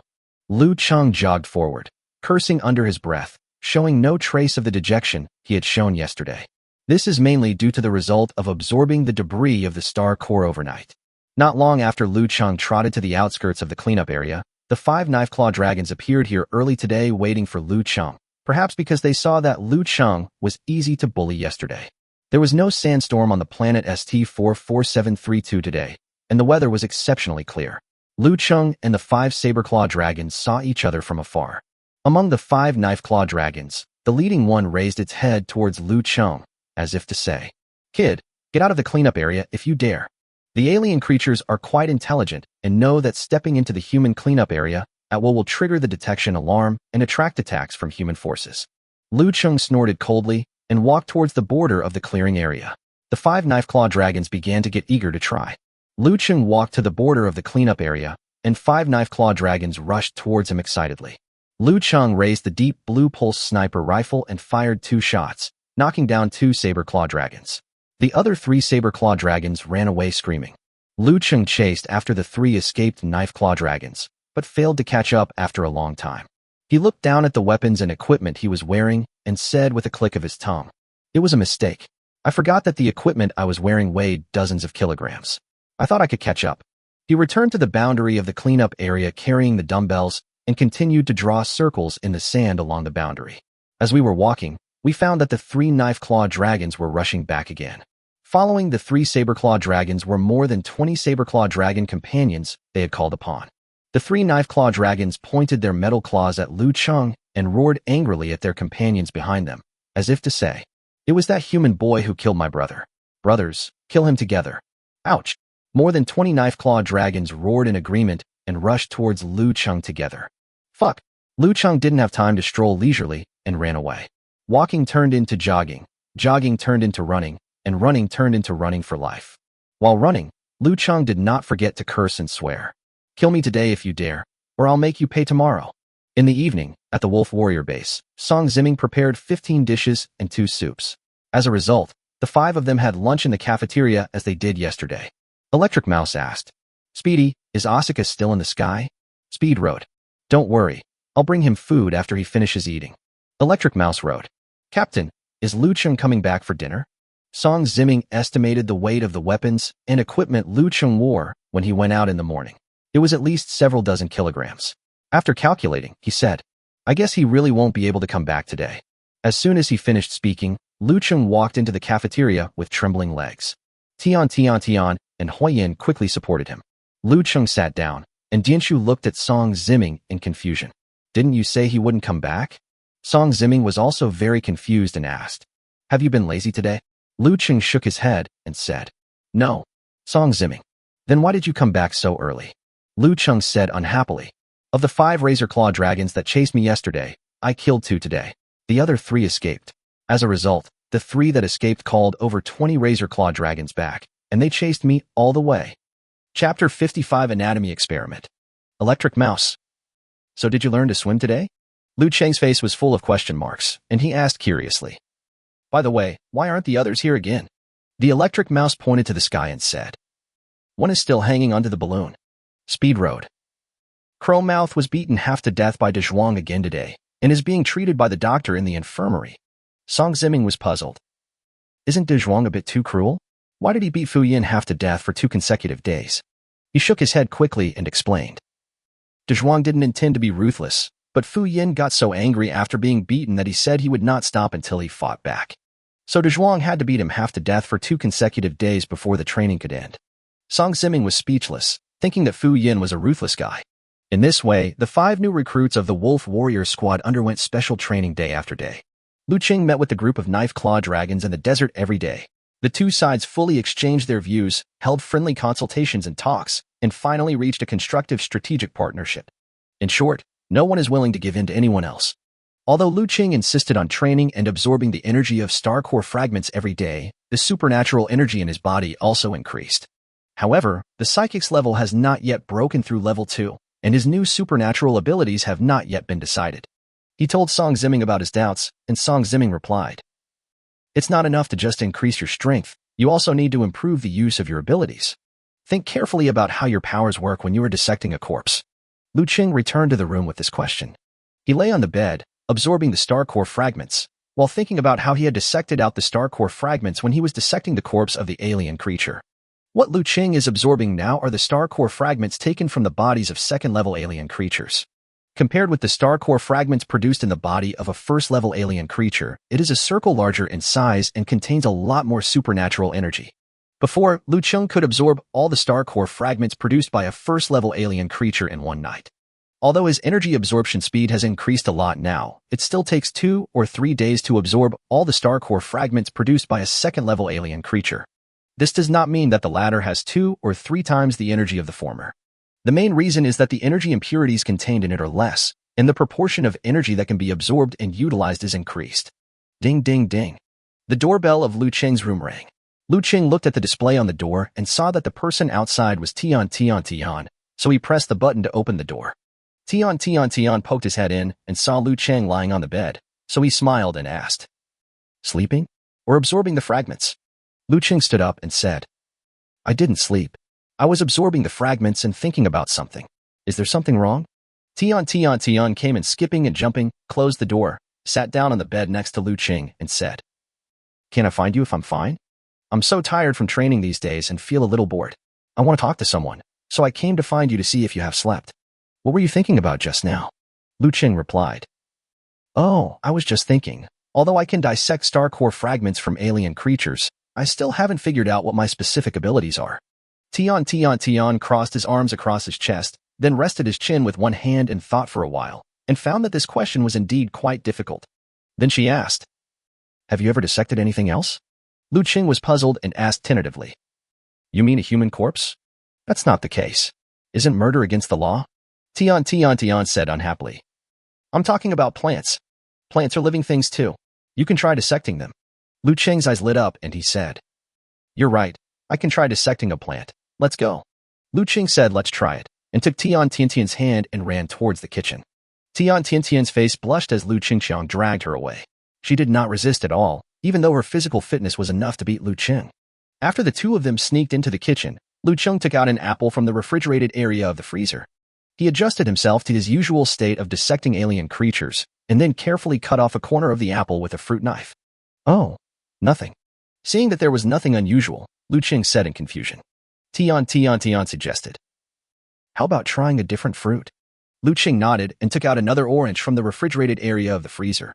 Liu Cheng jogged forward, cursing under his breath, showing no trace of the dejection he had shown yesterday. This is mainly due to the result of absorbing the debris of the star core overnight. Not long after Liu Cheng trotted to the outskirts of the cleanup area, the 5 knife-claw dragons appeared here early today waiting for Liu Cheng, perhaps because they saw that Liu Cheng was easy to bully yesterday. There was no sandstorm on the planet ST44732 today, and the weather was exceptionally clear. Liu Cheng and the 5 saber-claw dragons saw each other from afar. Among the 5 knife-claw dragons, the leading one raised its head towards Liu Cheng, as if to say, Kid, get out of the cleanup area if you dare. The alien creatures are quite intelligent and know that stepping into the human cleanup area at will trigger the detection alarm and attract attacks from human forces. Liu Cheng snorted coldly and walked towards the border of the clearing area. The 5 knife-claw dragons began to get eager to try. Liu Cheng walked to the border of the cleanup area, and 5 knife-claw dragons rushed towards him excitedly. Liu Cheng raised the deep blue pulse sniper rifle and fired 2 shots, knocking down 2 saber-claw dragons. The other 3 saber-claw dragons ran away screaming. Liu Cheng chased after the 3 escaped knife-claw dragons, but failed to catch up after a long time. He looked down at the weapons and equipment he was wearing and said with a click of his tongue, It was a mistake. I forgot that the equipment I was wearing weighed dozens of kilograms. I thought I could catch up. He returned to the boundary of the cleanup area carrying the dumbbells and continued to draw circles in the sand along the boundary. As we were walking, we found that the 3 knife-claw dragons were rushing back again. Following the 3 saber-claw dragons were more than 20 saber-claw dragon companions they had called upon. The 3 knife-claw dragons pointed their metal claws at Liu Cheng and roared angrily at their companions behind them, as if to say, It was that human boy who killed my brother. Brothers, kill him together. Ouch! More than 20 knife-claw dragons roared in agreement and rushed towards Liu Cheng together. Fuck! Liu Cheng didn't have time to stroll leisurely and ran away. Walking turned into jogging, jogging turned into running, and running turned into running for life. While running, Liu Cheng did not forget to curse and swear. Kill me today if you dare, or I'll make you pay tomorrow. In the evening, at the Wolf Warrior base, Song Zimming prepared 15 dishes and 2 soups. As a result, the 5 of them had lunch in the cafeteria as they did yesterday. Electric Mouse asked, Speedy, is Asuka still in the sky? Speed wrote, Don't worry, I'll bring him food after he finishes eating. Electric Mouse wrote, Captain, is Liu Cheng coming back for dinner? Song Zimming estimated the weight of the weapons and equipment Liu Cheng wore when he went out in the morning. It was at least several dozen kilograms. After calculating, he said, I guess he really won't be able to come back today. As soon as he finished speaking, Liu Cheng walked into the cafeteria with trembling legs. Tian, and Huiyin quickly supported him. Liu Cheng sat down, and Dianshu looked at Song Ziming in confusion. Didn't you say he wouldn't come back? Song Ziming was also very confused and asked, Have you been lazy today? Liu Cheng shook his head and said, No. Song Ziming. Then why did you come back so early? Liu Cheng said unhappily. Of the 5 razor claw dragons that chased me yesterday, I killed 2 today. The other 3 escaped. As a result, the 3 that escaped called over 20 razor claw dragons back, and they chased me all the way. Chapter 55 Anatomy Experiment. Electric Mouse. So did you learn to swim today? Liu Cheng's face was full of question marks, and he asked curiously. By the way, why aren't the others here again? The electric mouse pointed to the sky and said, One is still hanging onto the balloon. Speed Road. Crowmouth was beaten half to death by De Zhuang again today, and is being treated by the doctor in the infirmary. Song Ziming was puzzled. Isn't De Zhuang a bit too cruel? Why did he beat Fu Yin half to death for 2 consecutive days? He shook his head quickly and explained. De Zhuang didn't intend to be ruthless, but Fu Yin got so angry after being beaten that he said he would not stop until he fought back. So De Zhuang had to beat him half to death for 2 consecutive days before the training could end. Song Ziming was speechless, thinking that Fu Yin was a ruthless guy. In this way, the 5 new recruits of the Wolf Warrior Squad underwent special training day after day. Liu Cheng met with the group of knife claw dragons in the desert every day. The 2 sides fully exchanged their views, held friendly consultations and talks, and finally reached a constructive strategic partnership. In short, no one is willing to give in to anyone else. Although Liu Cheng insisted on training and absorbing the energy of star core fragments every day, the supernatural energy in his body also increased. However, the psychic's level has not yet broken through level 2, and his new supernatural abilities have not yet been decided. He told Song Ziming about his doubts, and Song Ziming replied, It's not enough to just increase your strength, you also need to improve the use of your abilities. Think carefully about how your powers work when you are dissecting a corpse. Liu Cheng returned to the room with this question. He lay on the bed, absorbing the star core fragments, while thinking about how he had dissected out the star core fragments when he was dissecting the corpse of the alien creature. What Liu Cheng is absorbing now are the star core fragments taken from the bodies of second-level alien creatures. Compared with the star core fragments produced in the body of a first-level alien creature, it is a circle larger in size and contains a lot more supernatural energy. Before, Liu Cheng could absorb all the star core fragments produced by a first-level alien creature in one night. Although his energy absorption speed has increased a lot now, it still takes 2 or 3 days to absorb all the star core fragments produced by a second-level alien creature. This does not mean that the latter has 2 or 3 times the energy of the former. The main reason is that the energy impurities contained in it are less, and the proportion of energy that can be absorbed and utilized is increased. Ding ding ding. The doorbell of Liu Cheng's room rang. Liu Cheng looked at the display on the door and saw that the person outside was Tian, so he pressed the button to open the door. Tian poked his head in and saw Liu Cheng lying on the bed, so he smiled and asked, Sleeping? Or absorbing the fragments? Liu Cheng stood up and said, I didn't sleep. I was absorbing the fragments and thinking about something. Is there something wrong? Tian came in skipping and jumping, closed the door, sat down on the bed next to Liu Cheng and said, Can I find you if I'm fine? I'm so tired from training these days and feel a little bored. I want to talk to someone, so I came to find you to see if you have slept. What were you thinking about just now? Liu Cheng replied, Oh, I was just thinking. Although I can dissect star core fragments from alien creatures, I still haven't figured out what my specific abilities are. Tian crossed his arms across his chest, then rested his chin with one hand and thought for a while, and found that this question was indeed quite difficult. Then she asked, Have you ever dissected anything else? Liu Cheng was puzzled and asked tentatively, You mean a human corpse? That's not the case. Isn't murder against the law? Tian said unhappily. I'm talking about plants. Plants are living things too. You can try dissecting them. Liu Cheng's eyes lit up and he said, You're right. I can try dissecting a plant. Let's go. Liu Cheng said let's try it, and took Tian's hand and ran towards the kitchen. Tian's face blushed as Liu Cheng dragged her away. She did not resist at all, even though her physical fitness was enough to beat Liu Cheng. After the two of them sneaked into the kitchen, Liu Cheng took out an apple from the refrigerated area of the freezer. He adjusted himself to his usual state of dissecting alien creatures, and then carefully cut off a corner of the apple with a fruit knife. Oh, nothing. Seeing that there was nothing unusual, Liu Cheng said in confusion. Tian suggested, How about trying a different fruit? Liu Cheng nodded and took out another orange from the refrigerated area of the freezer.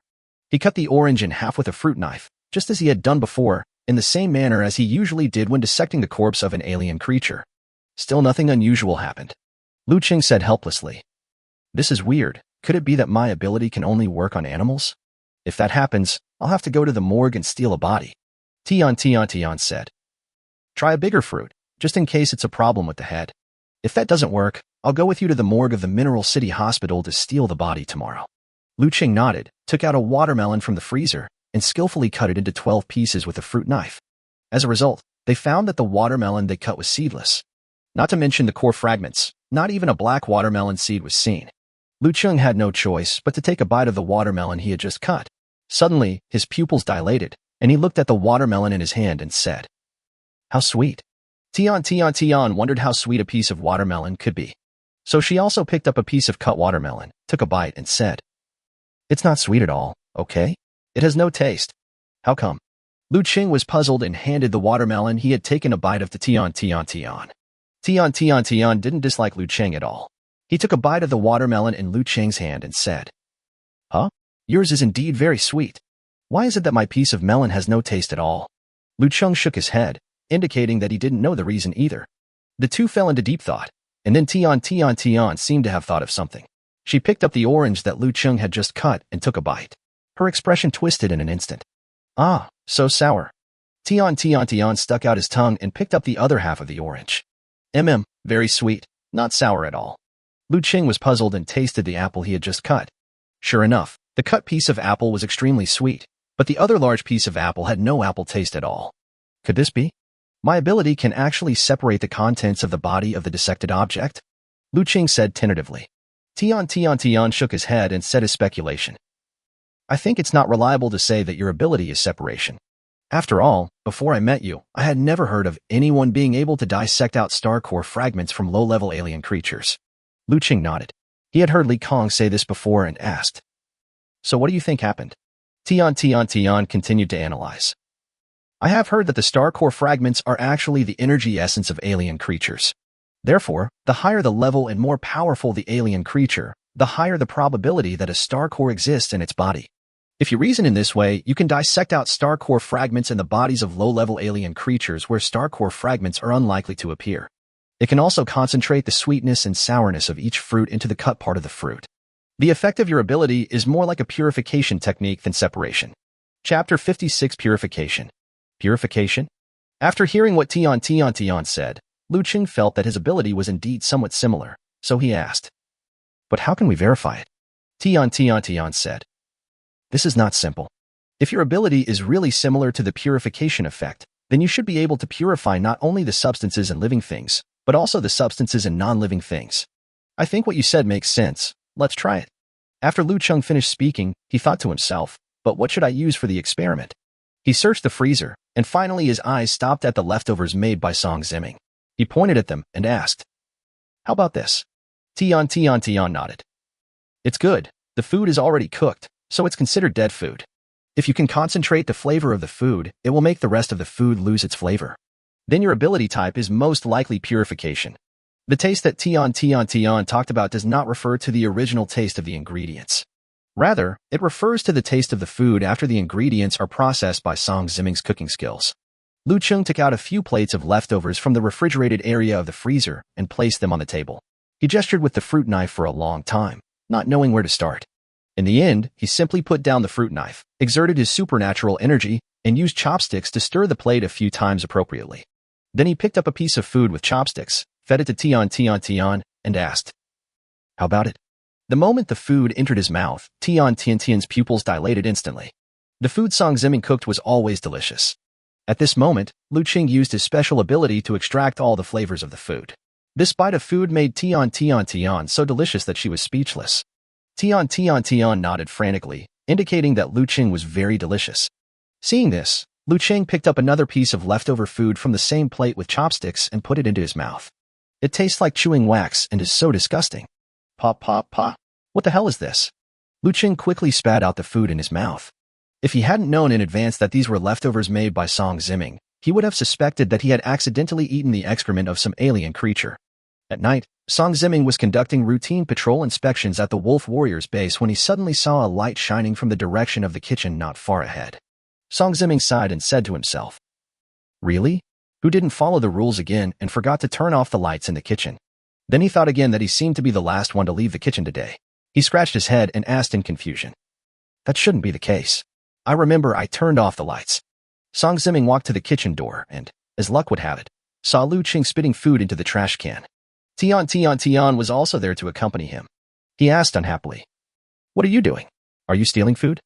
He cut the orange in half with a fruit knife, just as he had done before, in the same manner as he usually did when dissecting the corpse of an alien creature. Still nothing unusual happened. Liu Cheng said helplessly. This is weird. Could it be that my ability can only work on animals? If that happens, I'll have to go to the morgue and steal a body. Tian said. Try a bigger fruit, just in case it's a problem with the head. If that doesn't work, I'll go with you to the morgue of the Mineral City Hospital to steal the body tomorrow. Liu Cheng nodded, took out a watermelon from the freezer, and skillfully cut it into 12 pieces with a fruit knife. As a result, they found that the watermelon they cut was seedless. Not to mention the core fragments, not even a black watermelon seed was seen. Liu Cheng had no choice but to take a bite of the watermelon he had just cut. Suddenly, his pupils dilated, and he looked at the watermelon in his hand and said, "How sweet." Tian wondered how sweet a piece of watermelon could be. So she also picked up a piece of cut watermelon, took a bite, and said, "It's not sweet at all, okay? It has no taste. How come?" Liu Cheng was puzzled and handed the watermelon he had taken a bite of to Tian. Tian didn't dislike Liu Cheng at all. He took a bite of the watermelon in Liu Cheng's hand and said, "Huh? Yours is indeed very sweet. Why is it that my piece of melon has no taste at all?" Liu Cheng shook his head, indicating that he didn't know the reason either. The two fell into deep thought, and then Tian seemed to have thought of something. She picked up the orange that Liu Cheng had just cut and took a bite. Her expression twisted in an instant. "Ah, so sour." Tian stuck out his tongue and picked up the other half of the orange. Very sweet, not sour at all." Liu Cheng was puzzled and tasted the apple he had just cut. Sure enough, the cut piece of apple was extremely sweet, but the other large piece of apple had no apple taste at all. Could this be? My ability can actually separate the contents of the body of the dissected object? Liu Cheng said tentatively. Tian shook his head and said his speculation. "I think it's not reliable to say that your ability is separation. After all, before I met you, I had never heard of anyone being able to dissect out star core fragments from low-level alien creatures." Liu Cheng nodded. He had heard Li Kong say this before and asked, "So what do you think happened?" Tian continued to analyze. "I have heard that the star core fragments are actually the energy essence of alien creatures. Therefore, the higher the level and more powerful the alien creature, the higher the probability that a star core exists in its body. If you reason in this way, you can dissect out star core fragments in the bodies of low-level alien creatures where star core fragments are unlikely to appear. It can also concentrate the sweetness and sourness of each fruit into the cut part of the fruit. The effect of your ability is more like a purification technique than separation." Chapter 56 Purification. Purification? After hearing what Tian said, Liu Cheng felt that his ability was indeed somewhat similar, so he asked, "But how can we verify it?" Tian said, "This is not simple. If your ability is really similar to the purification effect, then you should be able to purify not only the substances in living things, but also the substances in non-living things. I think what you said makes sense. Let's try it." After Liu Cheng finished speaking, he thought to himself, "But what should I use for the experiment?" He searched the freezer, and finally his eyes stopped at the leftovers made by Song Ziming. He pointed at them and asked, "How about this?" Tian nodded. "It's good. The food is already cooked, so it's considered dead food. If you can concentrate the flavor of the food, it will make the rest of the food lose its flavor. Then your ability type is most likely purification. The taste that Tian talked about does not refer to the original taste of the ingredients. Rather, it refers to the taste of the food after the ingredients are processed by Song Ziming's cooking skills." Liu Cheng took out a few plates of leftovers from the refrigerated area of the freezer and placed them on the table. He gestured with the fruit knife for a long time, not knowing where to start. In the end, he simply put down the fruit knife, exerted his supernatural energy, and used chopsticks to stir the plate a few times appropriately. Then he picked up a piece of food with chopsticks, fed it to Tian, and asked, "How about it?" The moment the food entered his mouth, Tian's pupils dilated instantly. The food Song Ziming cooked was always delicious. At this moment, Liu Cheng used his special ability to extract all the flavors of the food. This bite of food made Tian so delicious that she was speechless. Tian nodded frantically, indicating that Liu Cheng was very delicious. Seeing this, Liu Cheng picked up another piece of leftover food from the same plate with chopsticks and put it into his mouth. "It tastes like chewing wax and is so disgusting." Pa. What the hell is this? Liu Cheng quickly spat out the food in his mouth. If he hadn't known in advance that these were leftovers made by Song Ziming, he would have suspected that he had accidentally eaten the excrement of some alien creature. At night, Song Ziming was conducting routine patrol inspections at the Wolf Warriors base when he suddenly saw a light shining from the direction of the kitchen not far ahead. Song Ziming sighed and said to himself, "Really? Who didn't follow the rules again and forgot to turn off the lights in the kitchen?" Then he thought again that he seemed to be the last one to leave the kitchen today. He scratched his head and asked in confusion, "That shouldn't be the case. I remember I turned off the lights." Song Ziming walked to the kitchen door and, as luck would have it, saw Liu Cheng spitting food into the trash can. Tian was also there to accompany him. He asked unhappily, "What are you doing? Are you stealing food?"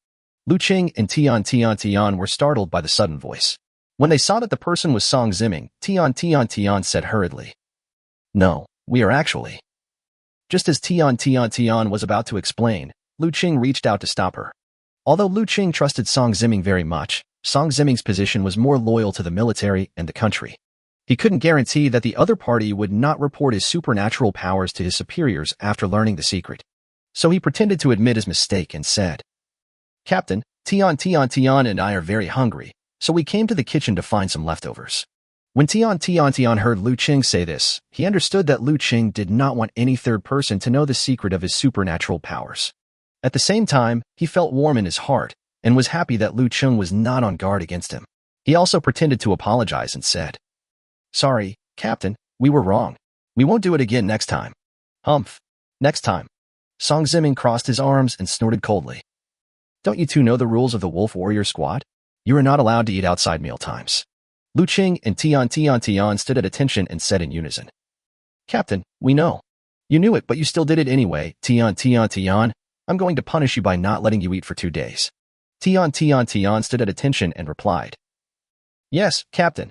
Liu Cheng and Tian were startled by the sudden voice. When they saw that the person was Song Ziming, Tian said hurriedly, "No, we are actually." Just as Tian was about to explain, Liu Cheng reached out to stop her. Although Liu Cheng trusted Song Ziming very much, Song Ziming's position was more loyal to the military and the country. He couldn't guarantee that the other party would not report his supernatural powers to his superiors after learning the secret. So he pretended to admit his mistake and said, "Captain, Tian and I are very hungry, so we came to the kitchen to find some leftovers." When Tian heard Liu Cheng say this, he understood that Liu Cheng did not want any third person to know the secret of his supernatural powers. At the same time, he felt warm in his heart and was happy that Liu Cheng was not on guard against him. He also pretended to apologize and said, "Sorry, Captain, we were wrong. We won't do it again next time." "Humph. Next time." Song Ziming crossed his arms and snorted coldly. "Don't you two know the rules of the Wolf Warrior Squad? You are not allowed to eat outside meal times." Liu Cheng and Tian stood at attention and said in unison, "Captain, we know. You knew it, but you still did it anyway. Tian, I'm going to punish you by not letting you eat for 2 days." Tian stood at attention and replied, "Yes, Captain."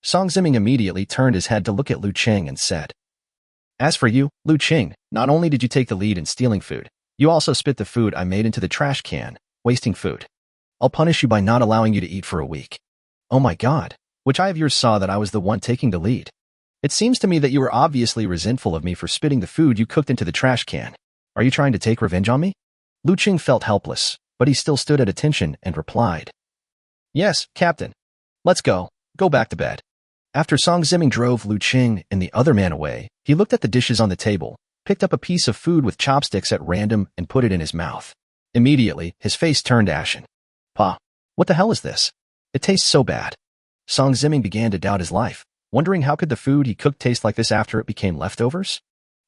Song Ziming immediately turned his head to look at Liu Cheng and said, "As for you, Liu Cheng, not only did you take the lead in stealing food, you also spit the food I made into the trash can, wasting food. I'll punish you by not allowing you to eat for a week." "Oh my God, which eye of yours saw that I was the one taking the lead? It seems to me that you were obviously resentful of me for spitting the food you cooked into the trash can. Are you trying to take revenge on me?" Liu Cheng felt helpless, but he still stood at attention and replied, "Yes, Captain. Let's go back to bed." After Song Ziming drove Liu Cheng and the other man away, he looked at the dishes on the table, picked up a piece of food with chopsticks at random and put it in his mouth. Immediately, his face turned ashen. "Pa, what the hell is this? It tastes so bad." Song Ziming began to doubt his life, wondering how could the food he cooked taste like this after it became leftovers?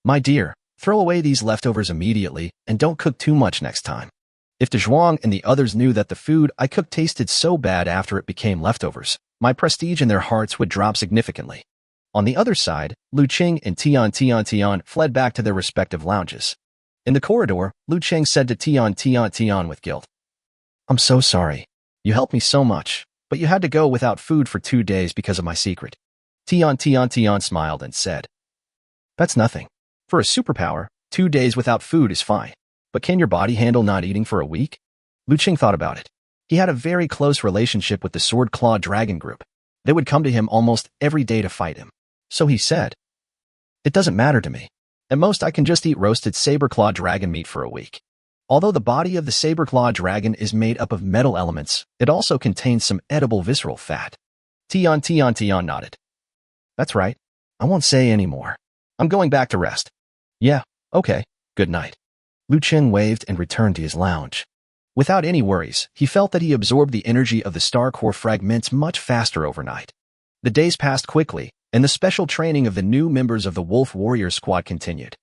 "My dear, throw away these leftovers immediately and don't cook too much next time. If De Zhuang and the others knew that the food I cooked tasted so bad after it became leftovers, my prestige in their hearts would drop significantly." On the other side, Liu Cheng and Tian fled back to their respective lounges. In the corridor, Liu Cheng said to Tian with guilt, "I'm so sorry. You helped me so much, but you had to go without food for 2 days because of my secret." Tian smiled and said, "That's nothing. For a superpower, 2 days without food is fine. But can your body handle not eating for a week?" Liu Cheng thought about it. He had a very close relationship with the Sword Claw Dragon group. They would come to him almost every day to fight him. So he said, "It doesn't matter to me. At most, I can just eat roasted saber-claw dragon meat for a week." Although the body of the saber-claw dragon is made up of metal elements, it also contains some edible visceral fat. Tian nodded. "That's right. I won't say any more. I'm going back to rest." "Yeah, okay. Good night." Liu Cheng waved and returned to his lounge. Without any worries, he felt that he absorbed the energy of the star core fragments much faster overnight. The days passed quickly, and the special training of the new members of the Wolf Warrior Squad continued.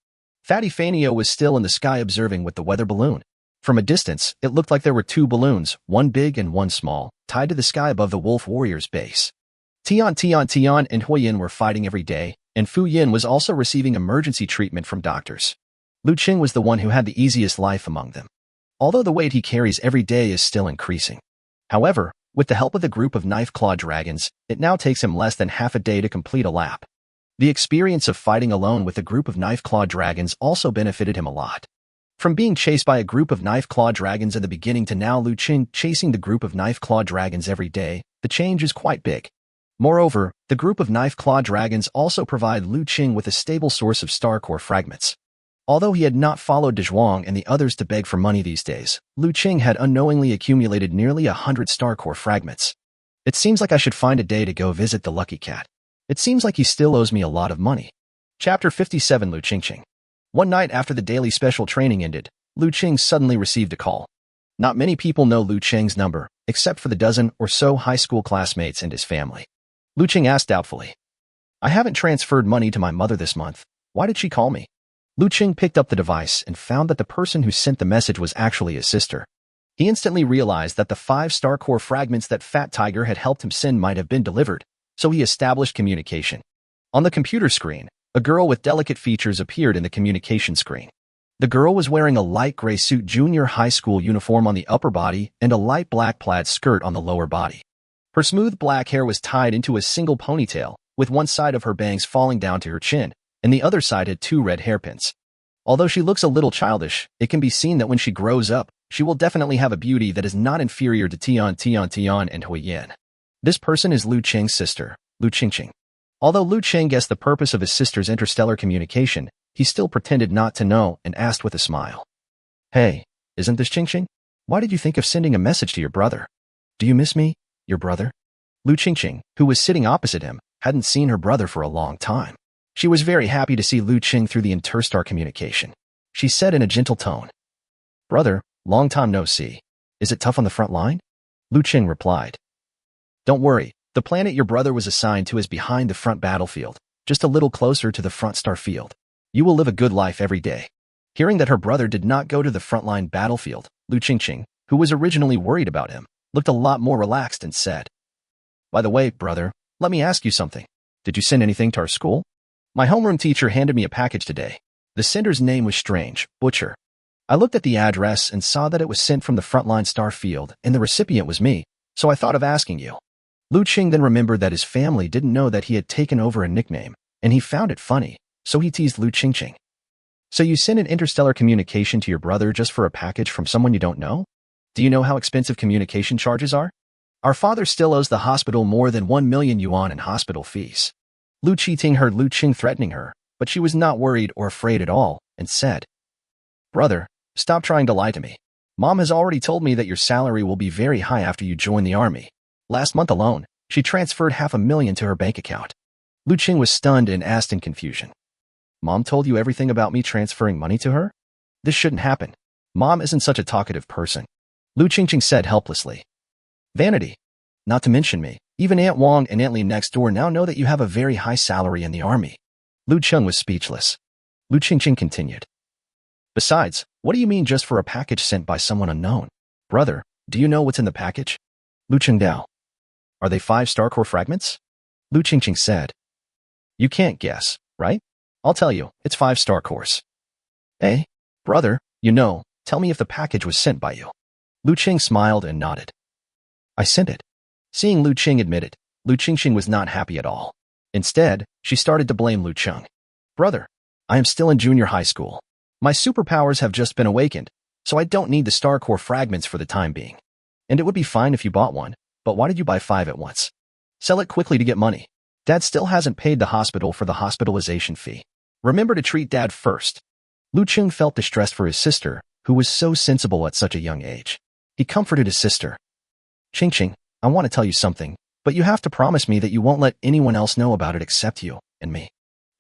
Fatty Fanio was still in the sky observing with the weather balloon. From a distance, it looked like there were 2 balloons, one big and one small, tied to the sky above the Wolf Warrior's base. Tian and Huiyin were fighting every day, and Fu Yin was also receiving emergency treatment from doctors. Liu Cheng was the one who had the easiest life among them, although the weight he carries every day is still increasing. However, with the help of the group of knife-claw dragons, it now takes him less than half a day to complete a lap. The experience of fighting alone with a group of knife-claw dragons also benefited him a lot. From being chased by a group of knife-claw dragons in the beginning to now Liu Cheng chasing the group of knife-claw dragons every day, the change is quite big. Moreover, the group of knife-claw dragons also provide Liu Cheng with a stable source of star core fragments. Although he had not followed De Zhuang and the others to beg for money these days, Liu Cheng had unknowingly accumulated nearly 100 star core fragments. "It seems like I should find a day to go visit the lucky cat. It seems like he still owes me a lot of money." Chapter 57 Liu Cheng. One night after the daily special training ended, Liu Cheng suddenly received a call. Not many people know Liu Cheng's number, except for the dozen or so high school classmates and his family. Liu Cheng asked doubtfully, "I haven't transferred money to my mother this month. Why did she call me?" Liu Cheng picked up the device and found that the person who sent the message was actually his sister. He instantly realized that the 5 star core fragments that Fat Tiger had helped him send might have been delivered, so he established communication. On the computer screen, a girl with delicate features appeared in the communication screen. The girl was wearing a light gray suit junior high school uniform on the upper body and a light black plaid skirt on the lower body. Her smooth black hair was tied into a single ponytail, with one side of her bangs falling down to her chin, and the other side had 2 red hairpins. Although she looks a little childish, it can be seen that when she grows up, she will definitely have a beauty that is not inferior to Tian and Huiyan. This person is Liu Cheng's sister, Liu Cheng. Although Liu Cheng guessed the purpose of his sister's interstellar communication, he still pretended not to know and asked with a smile. "Hey, isn't this Cheng? Why did you think of sending a message to your brother? Do you miss me, your brother?" Liu Cheng, who was sitting opposite him, hadn't seen her brother for a long time. She was very happy to see Liu Cheng through the interstar communication. She said in a gentle tone, "Brother, long time no see. Is it tough on the front line?" Liu Cheng replied, "Don't worry, the planet your brother was assigned to is behind the front battlefield, just a little closer to the front star field. You will live a good life every day." Hearing that her brother did not go to the frontline battlefield, Liu Cheng, who was originally worried about him, looked a lot more relaxed and said, "By the way, brother, let me ask you something. Did you send anything to our school? My homeroom teacher handed me a package today. The sender's name was Strange, Butcher. I looked at the address and saw that it was sent from the frontline star field, and the recipient was me, so I thought of asking you." Liu Cheng then remembered that his family didn't know that he had taken over a nickname, and he found it funny, so he teased Liu Cheng. "So you send an interstellar communication to your brother just for a package from someone you don't know? Do you know how expensive communication charges are? Our father still owes the hospital more than 1 million yuan in hospital fees." Liu Cheng heard Liu Cheng threatening her, but she was not worried or afraid at all, and said, "Brother, stop trying to lie to me. Mom has already told me that your salary will be very high after you join the army. Last month alone, she transferred 500,000 to her bank account." Liu Cheng was stunned and asked in confusion, "Mom told you everything about me transferring money to her? This shouldn't happen. Mom isn't such a talkative person." Liu Cheng said helplessly, "Vanity. Not to mention me. Even Aunt Wang and Aunt Li next door now know that you have a very high salary in the army." Liu Cheng was speechless. Liu Cheng continued, "Besides, what do you mean just for a package sent by someone unknown? Brother, do you know what's in the package?" Liu Cheng Dao. "Are they 5 star core fragments?" Liu Cheng said, "You can't guess, right? I'll tell you, it's 5 star cores." "Eh? Brother, tell me if the package was sent by you." Liu Cheng smiled and nodded. "I sent it." Seeing Liu Cheng admit it, Liu Cheng was not happy at all. Instead, she started to blame Liu Cheng. "Brother, I am still in junior high school. My superpowers have just been awakened, so I don't need the star core fragments for the time being. And it would be fine if you bought one, but why did you buy 5 at once? Sell it quickly to get money. Dad still hasn't paid the hospital for the hospitalization fee. Remember to treat Dad first." Liu Cheng felt distressed for his sister, who was so sensible at such a young age. He comforted his sister. Cheng, I want to tell you something, but you have to promise me that you won't let anyone else know about it except you and me."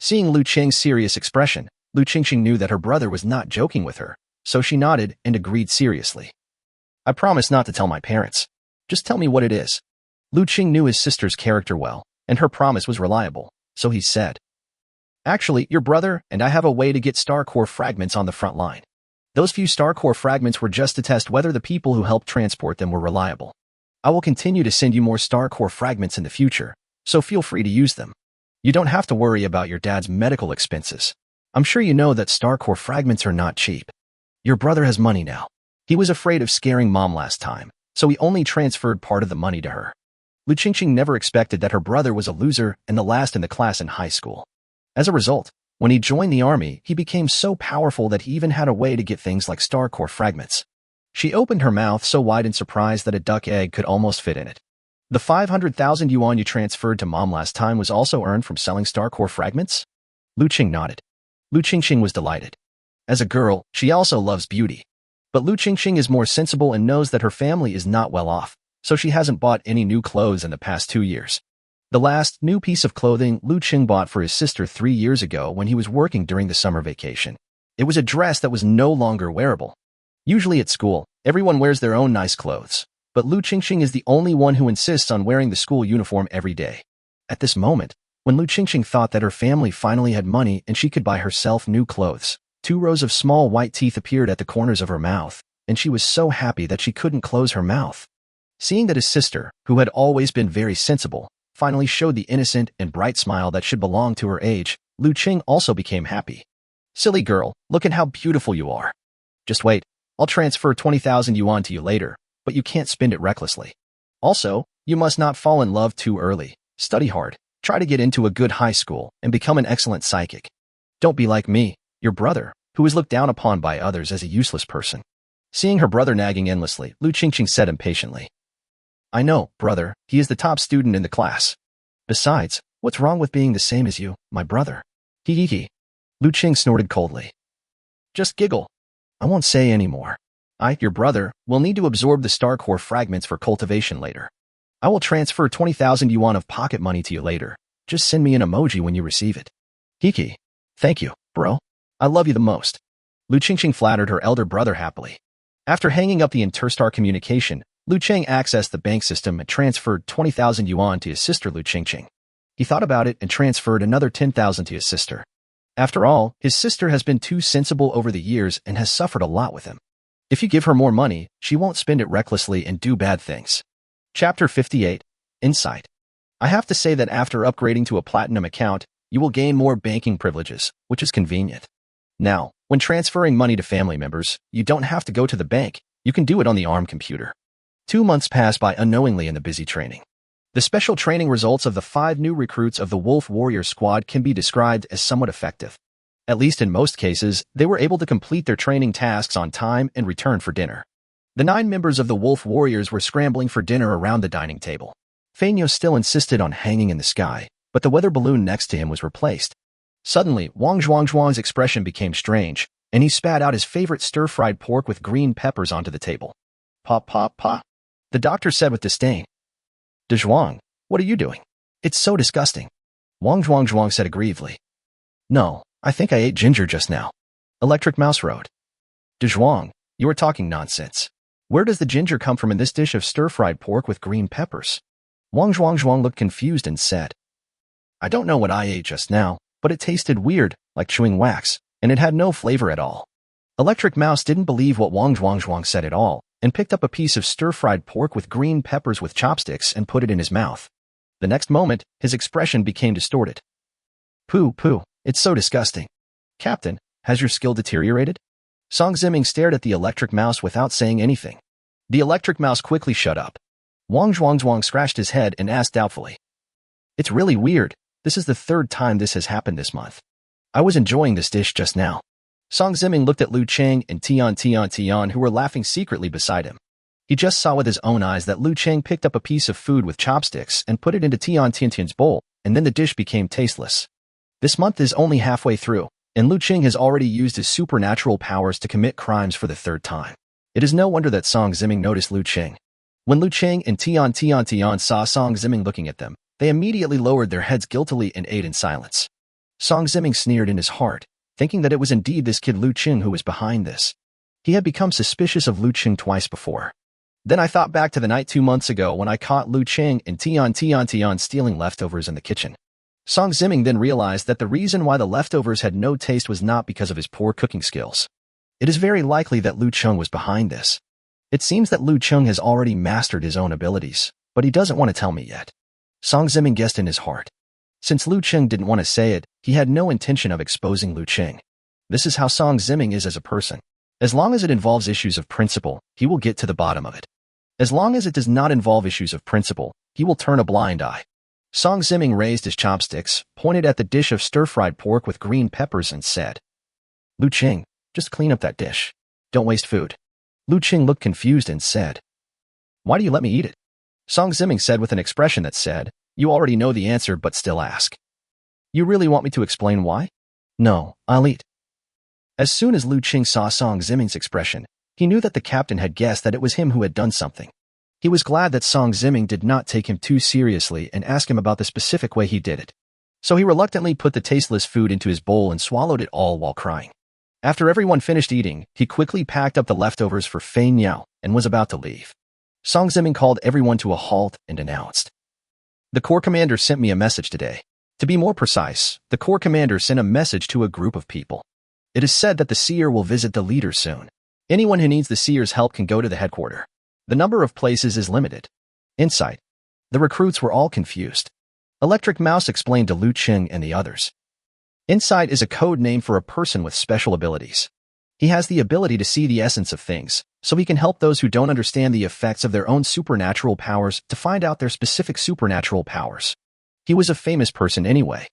Seeing Liu Cheng's serious expression, Liu Cheng knew that her brother was not joking with her, so she nodded and agreed seriously. "I promise not to tell my parents. Just tell me what it is." Liu Cheng knew his sister's character well, and her promise was reliable, so he said, "Actually, your brother and I have a way to get star core fragments on the front line. Those few star core fragments were just to test whether the people who helped transport them were reliable. I will continue to send you more star core fragments in the future, so feel free to use them. You don't have to worry about your dad's medical expenses. I'm sure you know that star core fragments are not cheap. Your brother has money now. He was afraid of scaring Mom last time, so he only transferred part of the money to her." Liu Cheng never expected that her brother was a loser and the last in the class in high school. As a result, when he joined the army, he became so powerful that he even had a way to get things like star core fragments. She opened her mouth so wide in surprise that a duck egg could almost fit in it. "The 500,000 yuan you transferred to Mom last time was also earned from selling star core fragments?" Liu Cheng nodded. Liu Cheng was delighted. As a girl, she also loves beauty. But Liu Cheng is more sensible and knows that her family is not well off, so she hasn't bought any new clothes in the past 2 years. The last new piece of clothing Liu Cheng bought for his sister 3 years ago when he was working during the summer vacation. It was a dress that was no longer wearable. Usually at school, everyone wears their own nice clothes, but Liu Cheng is the only one who insists on wearing the school uniform every day. At this moment, when Liu Cheng thought that her family finally had money and she could buy herself new clothes, 2 rows of small white teeth appeared at the corners of her mouth, and she was so happy that she couldn't close her mouth. Seeing that his sister, who had always been very sensible, finally showed the innocent and bright smile that should belong to her age, Liu Cheng also became happy. Silly girl, look at how beautiful you are. Just wait, I'll transfer 20,000 yuan to you later, but you can't spend it recklessly. Also, you must not fall in love too early. Study hard, try to get into a good high school, and become an excellent psychic. Don't be like me, your brother, who is looked down upon by others as a useless person. Seeing her brother nagging endlessly, Liu Cheng said impatiently, I know, brother, he is the top student in the class. Besides, what's wrong with being the same as you, my brother? Hee. Liu Cheng snorted coldly. Just giggle. I won't say any more. I, your brother, will need to absorb the star core fragments for cultivation later. I will transfer 20,000 yuan of pocket money to you later. Just send me an emoji when you receive it. Hee. Thank you, bro. I love you the most. Liu Cheng flattered her elder brother happily. After hanging up the interstar communication, Liu Cheng accessed the bank system and transferred 20,000 yuan to his sister Liu Cheng. He thought about it and transferred another 10,000 to his sister. After all, his sister has been too sensible over the years and has suffered a lot with him. If you give her more money, she won't spend it recklessly and do bad things. Chapter 58. Insight. I have to say that after upgrading to a platinum account, you will gain more banking privileges, which is convenient. Now, when transferring money to family members, you don't have to go to the bank. You can do it on the ARM computer. 2 months pass by unknowingly in the busy training. The special training results of the 5 new recruits of the Wolf Warrior Squad can be described as somewhat effective. At least in most cases, they were able to complete their training tasks on time and return for dinner. The 9 members of the Wolf Warriors were scrambling for dinner around the dining table. Fanyo still insisted on hanging in the sky, but the weather balloon next to him was replaced. Suddenly, Wang Zhuang's expression became strange, and he spat out his favorite stir-fried pork with green peppers onto the table. Pa. The doctor said with disdain. De Zhuang, what are you doing? It's so disgusting. Wang Zhuang said aggrievedly. No, I think I ate ginger just now. Electric Mouse wrote. De Zhuang, you are talking nonsense. Where does the ginger come from in this dish of stir-fried pork with green peppers? Wang Zhuang looked confused and said. I don't know what I ate just now, but it tasted weird, like chewing wax, and it had no flavor at all. Electric Mouse didn't believe what Wang Zhuang said at all, and picked up a piece of stir-fried pork with green peppers with chopsticks and put it in his mouth. The next moment, his expression became distorted. Pooh, it's so disgusting. Captain, has your skill deteriorated? Song Ziming stared at the Electric Mouse without saying anything. The Electric Mouse quickly shut up. Wang Zhuang scratched his head and asked doubtfully. It's really weird. This is the 3rd time this has happened this month. I was enjoying this dish just now. Song Ziming looked at Liu Cheng and Tian, who were laughing secretly beside him. He just saw with his own eyes that Liu Cheng picked up a piece of food with chopsticks and put it into Tian's bowl, and then the dish became tasteless. This month is only halfway through, and Liu Cheng has already used his supernatural powers to commit crimes for the 3rd time. It is no wonder that Song Ziming noticed Liu Cheng. When Liu Cheng and Tian saw Song Ziming looking at them, they immediately lowered their heads guiltily and ate in silence. Song Ziming sneered in his heart, thinking that it was indeed this kid Liu Cheng who was behind this. He had become suspicious of Liu Cheng twice before. Then I thought back to the night 2 months ago when I caught Liu Cheng and Tian stealing leftovers in the kitchen. Song Ziming then realized that the reason why the leftovers had no taste was not because of his poor cooking skills. It is very likely that Liu Cheng was behind this. It seems that Liu Cheng has already mastered his own abilities, but he doesn't want to tell me yet. Song Ziming guessed in his heart. Since Liu Cheng didn't want to say it, he had no intention of exposing Liu Cheng. This is how Song Ziming is as a person. As long as it involves issues of principle, he will get to the bottom of it. As long as it does not involve issues of principle, he will turn a blind eye. Song Ziming raised his chopsticks, pointed at the dish of stir-fried pork with green peppers and said, Liu Cheng, just clean up that dish. Don't waste food. Liu Cheng looked confused and said, Why do you let me eat it? Song Ziming said with an expression that said, You already know the answer but still ask. You really want me to explain why? No, I'll eat. As soon as Liu Cheng saw Song Ziming's expression, he knew that the captain had guessed that it was him who had done something. He was glad that Song Ziming did not take him too seriously and ask him about the specific way he did it. So he reluctantly put the tasteless food into his bowl and swallowed it all while crying. After everyone finished eating, he quickly packed up the leftovers for Fei Niao and was about to leave. Song Ziming called everyone to a halt and announced, "The Corps Commander sent me a message today. To be more precise, the Corps Commander sent a message to a group of people. It is said that the seer will visit the leader soon. Anyone who needs the seer's help can go to the headquarters. The number of places is limited." Insight. The recruits were all confused. Electric Mouse explained to Liu Cheng and the others. Insight is a code name for a person with special abilities. He has the ability to see the essence of things, so he can help those who don't understand the effects of their own supernatural powers to find out their specific supernatural powers. He was a famous person anyway.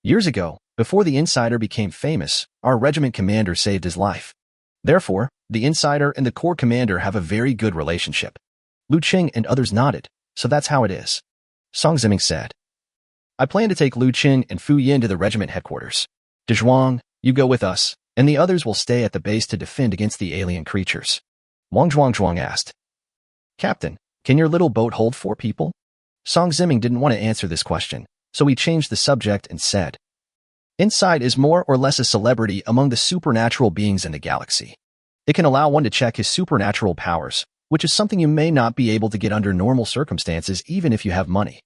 Years ago, before the Insider became famous, our regiment commander saved his life. Therefore, the Insider and the Corps Commander have a very good relationship. Liu Cheng and others nodded, so that's how it is. Song Ziming said, "I plan to take Liu Cheng and Fu Yin to the regiment headquarters. De Zhuang, you go with us, and the others will stay at the base to defend against the alien creatures." Wang Zhuang asked, "Captain, can your little boat hold 4 people?" Song Ziming didn't want to answer this question, so he changed the subject and said, "Insight is more or less a celebrity among the supernatural beings in the galaxy. It can allow one to check his supernatural powers, which is something you may not be able to get under normal circumstances even if you have money.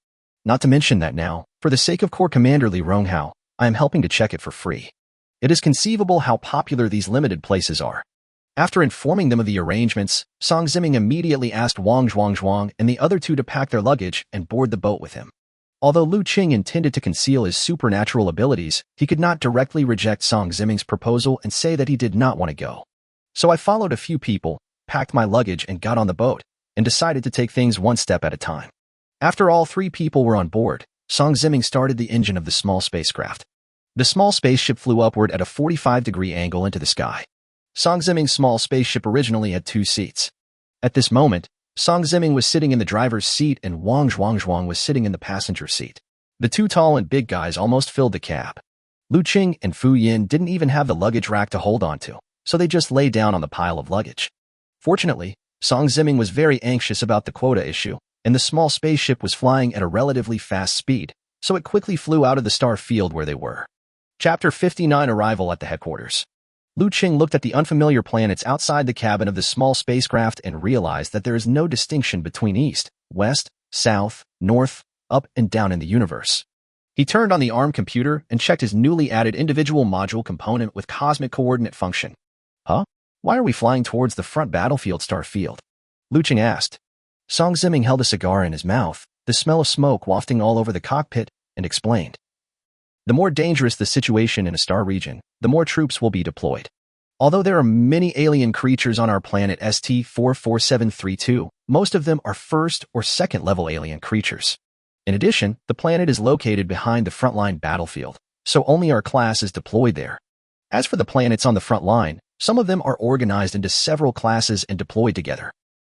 Not to mention that now, for the sake of Corps Commander Li Ronghao, I am helping to check it for free. It is conceivable how popular these limited places are." After informing them of the arrangements, Song Ziming immediately asked Wang Zhuang and the other 2 to pack their luggage and board the boat with him. Although Liu Cheng intended to conceal his supernatural abilities, he could not directly reject Song Ziming's proposal and say that he did not want to go. "So I followed a few people, packed my luggage and got on the boat, and decided to take things one step at a time." After all 3 people were on board, Song Ziming started the engine of the small spacecraft. The small spaceship flew upward at a 45-degree angle into the sky. Song Ziming's small spaceship originally had 2 seats. At this moment, Song Ziming was sitting in the driver's seat and Wang Zhuang was sitting in the passenger seat. The 2 tall and big guys almost filled the cab. Liu Cheng and Fu Yin didn't even have the luggage rack to hold onto, so they just lay down on the pile of luggage. Fortunately, Song Ziming was very anxious about the quota issue, and the small spaceship was flying at a relatively fast speed, so it quickly flew out of the star field where they were. Chapter 59 Arrival at the Headquarters. Liu Cheng looked at the unfamiliar planets outside the cabin of the small spacecraft and realized that there is no distinction between east, west, south, north, up and down in the universe. He turned on the ARM computer and checked his newly added individual module component with cosmic coordinate function. "Huh? Why are we flying towards the front battlefield star field?" Liu Cheng asked. Song Ziming held a cigar in his mouth, the smell of smoke wafting all over the cockpit, and explained. "The more dangerous the situation in a star region, the more troops will be deployed. Although there are many alien creatures on our planet ST-44732, most of them are first or second level alien creatures. In addition, the planet is located behind the frontline battlefield, so only our class is deployed there. As for the planets on the front line, some of them are organized into several classes and deployed together.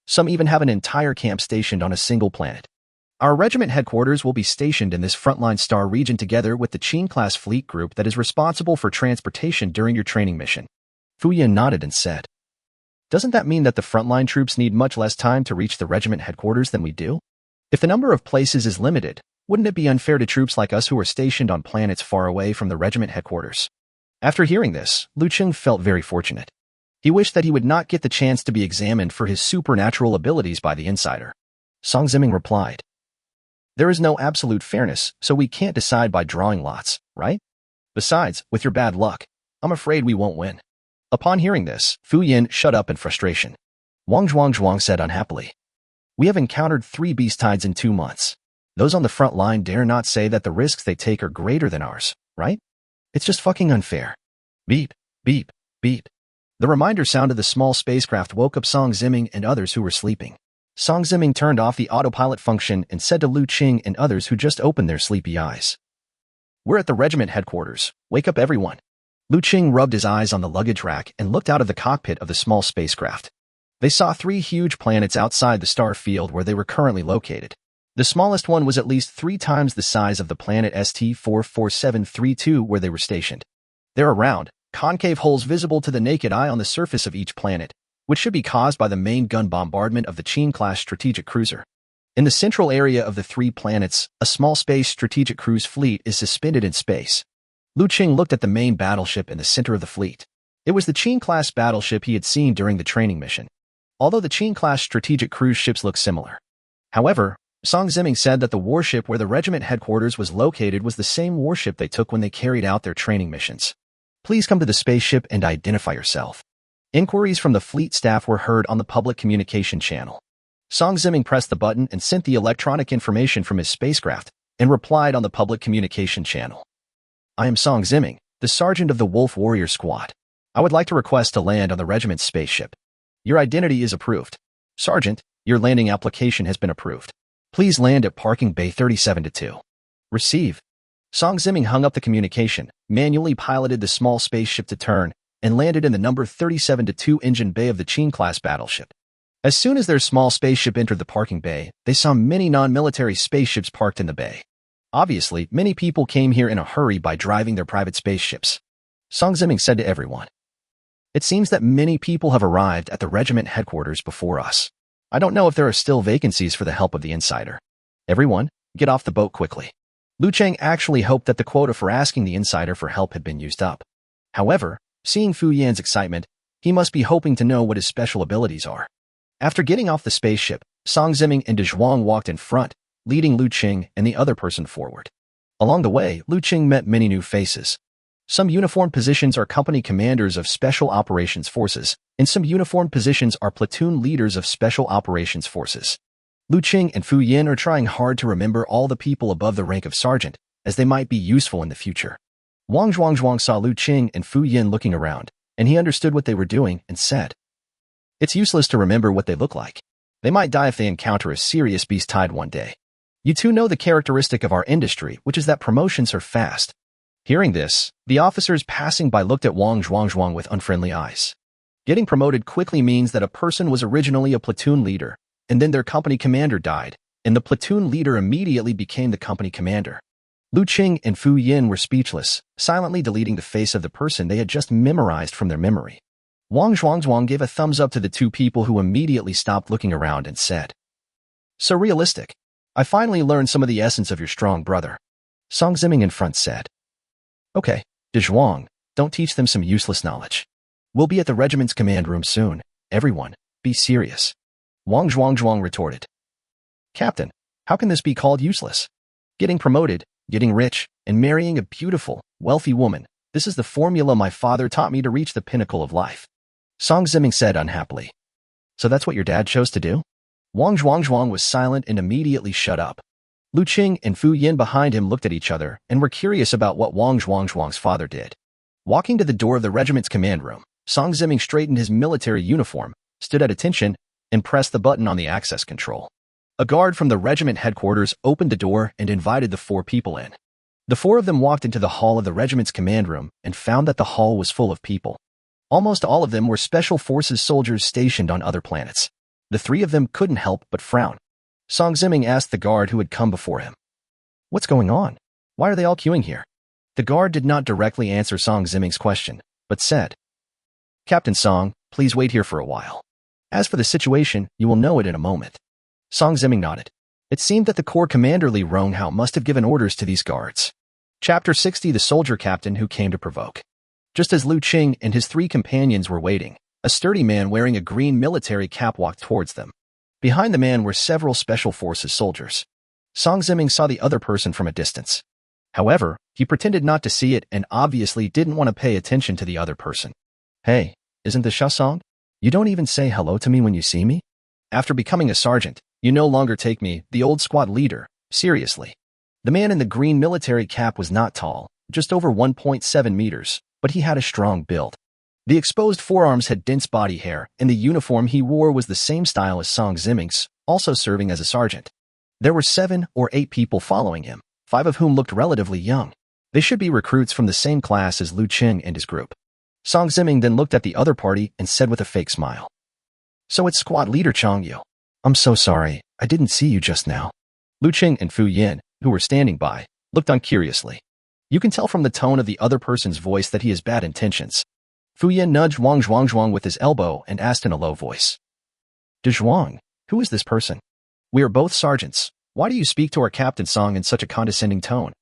Some even have an entire camp stationed on a single planet. Our regiment headquarters will be stationed in this frontline star region together with the Qin-class fleet group that is responsible for transportation during your training mission." Fu Yin nodded and said, "Doesn't that mean that the frontline troops need much less time to reach the regiment headquarters than we do? If the number of places is limited, wouldn't it be unfair to troops like us who are stationed on planets far away from the regiment headquarters?" After hearing this, Liu Cheng felt very fortunate. He wished that he would not get the chance to be examined for his supernatural abilities by the Insider. Song Ziming replied, "There is no absolute fairness, so we can't decide by drawing lots, right? Besides, with your bad luck, I'm afraid we won't win." Upon hearing this, Fu Yin shut up in frustration. Wang Zhuang said unhappily, "We have encountered 3 beast tides in 2 months. Those on the front line dare not say that the risks they take are greater than ours, right? It's just fucking unfair." Beep, beep, beep. The reminder sound of the small spacecraft woke up Song Ziming and others who were sleeping. Song Ziming turned off the autopilot function and said to Liu Cheng and others who just opened their sleepy eyes, "We're at the regiment headquarters. Wake up everyone." Liu Cheng rubbed his eyes on the luggage rack and looked out of the cockpit of the small spacecraft. They saw 3 huge planets outside the star field where they were currently located. The smallest one was at least 3 times the size of the planet ST-44732 where they were stationed. There are round, concave holes visible to the naked eye on the surface of each planet, which should be caused by the main gun bombardment of the Qing-class strategic cruiser. In the central area of the three planets, a small space strategic cruise fleet is suspended in space. Liu Cheng looked at the main battleship in the center of the fleet. It was the Qing-class battleship he had seen during the training mission. Although the Qing-class strategic cruise ships look similar. However, Song Ziming said that the warship where the regiment headquarters was located was the same warship they took when they carried out their training missions. Please come to the spaceship and identify yourself. Inquiries from the fleet staff were heard on the public communication channel. Song Ziming pressed the button and sent the electronic information from his spacecraft and replied on the public communication channel. I am Song Ziming, the sergeant of the Wolf Warrior Squad. I would like to request to land on the regiment's spaceship. Your identity is approved. Sergeant, your landing application has been approved. Please land at Parking Bay 37-2. Receive. Song Ziming hung up the communication, manually piloted the small spaceship to turn, and landed in the number 37-2 engine bay of the Qing-class battleship. As soon as their small spaceship entered the parking bay, they saw many non-military spaceships parked in the bay. Obviously, many people came here in a hurry by driving their private spaceships. Song Ziming said to everyone, "It seems that many people have arrived at the regiment headquarters before us. I don't know if there are still vacancies for the help of the insider. Everyone, get off the boat quickly." Liu Cheng actually hoped that the quota for asking the insider for help had been used up. However, seeing Fu Yan's excitement, he must be hoping to know what his special abilities are. After getting off the spaceship, Song Ziming and De Zhuang walked in front, leading Liu Cheng and the other person forward. Along the way, Liu Cheng met many new faces. Some uniformed positions are company commanders of Special Operations Forces, and some uniformed positions are platoon leaders of Special Operations Forces. Liu Cheng and Fu Yan are trying hard to remember all the people above the rank of sergeant, as they might be useful in the future. Wang Zhuang saw Liu Cheng and Fu Yan looking around, and he understood what they were doing and said, "It's useless to remember what they look like. They might die if they encounter a serious beast tide one day. You two know the characteristic of our industry, which is that promotions are fast." Hearing this, the officers passing by looked at Wang Zhuang with unfriendly eyes. Getting promoted quickly means that a person was originally a platoon leader, and then their company commander died, and the platoon leader immediately became the company commander. Liu Cheng and Fu Yan were speechless, silently deleting the face of the person they had just memorized from their memory. Wang Zhuang gave a thumbs up to the two people who immediately stopped looking around and said, "So realistic. I finally learned some of the essence of your strong brother." Song Ziming in front said, "Okay, De Zhuang, don't teach them some useless knowledge. We'll be at the regiment's command room soon. Everyone, be serious." Wang Zhuang retorted, "Captain, how can this be called useless? Getting promoted, getting rich, and marrying a beautiful, wealthy woman, this is the formula my father taught me to reach the pinnacle of life." Song Ziming said unhappily, "So that's what your dad chose to do?" Wang Zhuang was silent and immediately shut up. Liu Cheng and Fu Yan behind him looked at each other and were curious about what Wang Zhuang's father did. Walking to the door of the regiment's command room, Song Ziming straightened his military uniform, stood at attention, and pressed the button on the access control. A guard from the regiment headquarters opened the door and invited the four people in. The four of them walked into the hall of the regiment's command room and found that the hall was full of people. Almost all of them were Special Forces soldiers stationed on other planets. The three of them couldn't help but frown. Song Ziming asked the guard who had come before him, "What's going on? Why are they all queuing here?" The guard did not directly answer Song Ziming's question, but said, "Captain Song, please wait here for a while. As for the situation, you will know it in a moment." Song Ziming nodded. It seemed that the Corps Commander Li Ronghao must have given orders to these guards. Chapter 60: The Soldier Captain Who Came to Provoke. Just as Liu Cheng and his three companions were waiting, a sturdy man wearing a green military cap walked towards them. Behind the man were several Special Forces soldiers. Song Ziming saw the other person from a distance. However, he pretended not to see it and obviously didn't want to pay attention to the other person. "Hey, isn't this Sha Song? You don't even say hello to me when you see me? After becoming a sergeant, you no longer take me, the old squad leader, seriously." The man in the green military cap was not tall, just over 1.7 meters, but he had a strong build. The exposed forearms had dense body hair, and the uniform he wore was the same style as Song Ziming's, also serving as a sergeant. There were 7 or 8 people following him, 5 of whom looked relatively young. They should be recruits from the same class as Liu Cheng and his group. Song Ziming then looked at the other party and said with a fake smile, "So it's squad leader Chang Yu. I'm so sorry, I didn't see you just now." Liu Cheng and Fu Yan, who were standing by, looked on curiously. You can tell from the tone of the other person's voice that he has bad intentions. Fu Yin nudged Wang Zhuang with his elbow and asked in a low voice. De Zhuang, who is this person? We are both sergeants. Why do you speak to our Captain Song in such a condescending tone?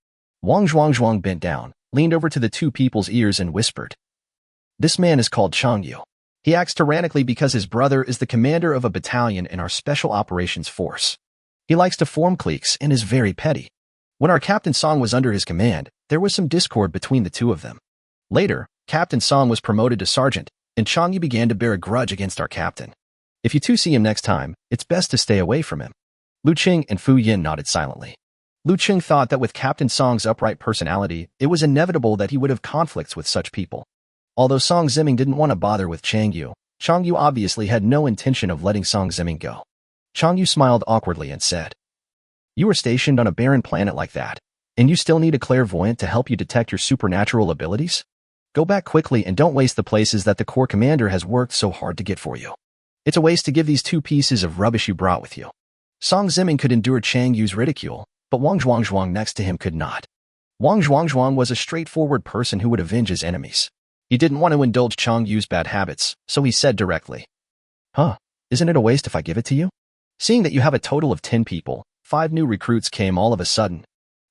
Wang Zhuang bent down, leaned over to the two people's ears and whispered. This man is called Chang Yu. He acts tyrannically because his brother is the commander of a battalion in our special operations force. He likes to form cliques and is very petty. When our Captain Song was under his command, there was some discord between the two of them. Later, Captain Song was promoted to sergeant, and Chang Yu began to bear a grudge against our captain. If you two see him next time, it's best to stay away from him. Liu Cheng and Fu Yin nodded silently. Liu Cheng thought that with Captain Song's upright personality, it was inevitable that he would have conflicts with such people. Although Song Ziming didn't want to bother with Chang Yu obviously had no intention of letting Song Ziming go. Chang Yu smiled awkwardly and said, You were stationed on a barren planet like that, and you still need a clairvoyant to help you detect your supernatural abilities? Go back quickly and don't waste the places that the Corps commander has worked so hard to get for you. It's a waste to give these two pieces of rubbish you brought with you. Song Ziming could endure Chang Yu's ridicule, but Wang Zhuang next to him could not. Wang Zhuang was a straightforward person who would avenge his enemies. He didn't want to indulge Chang Yu's bad habits, so he said directly, Isn't it a waste if I give it to you? Seeing that you have a total of 10 people, 5 new recruits came all of a sudden.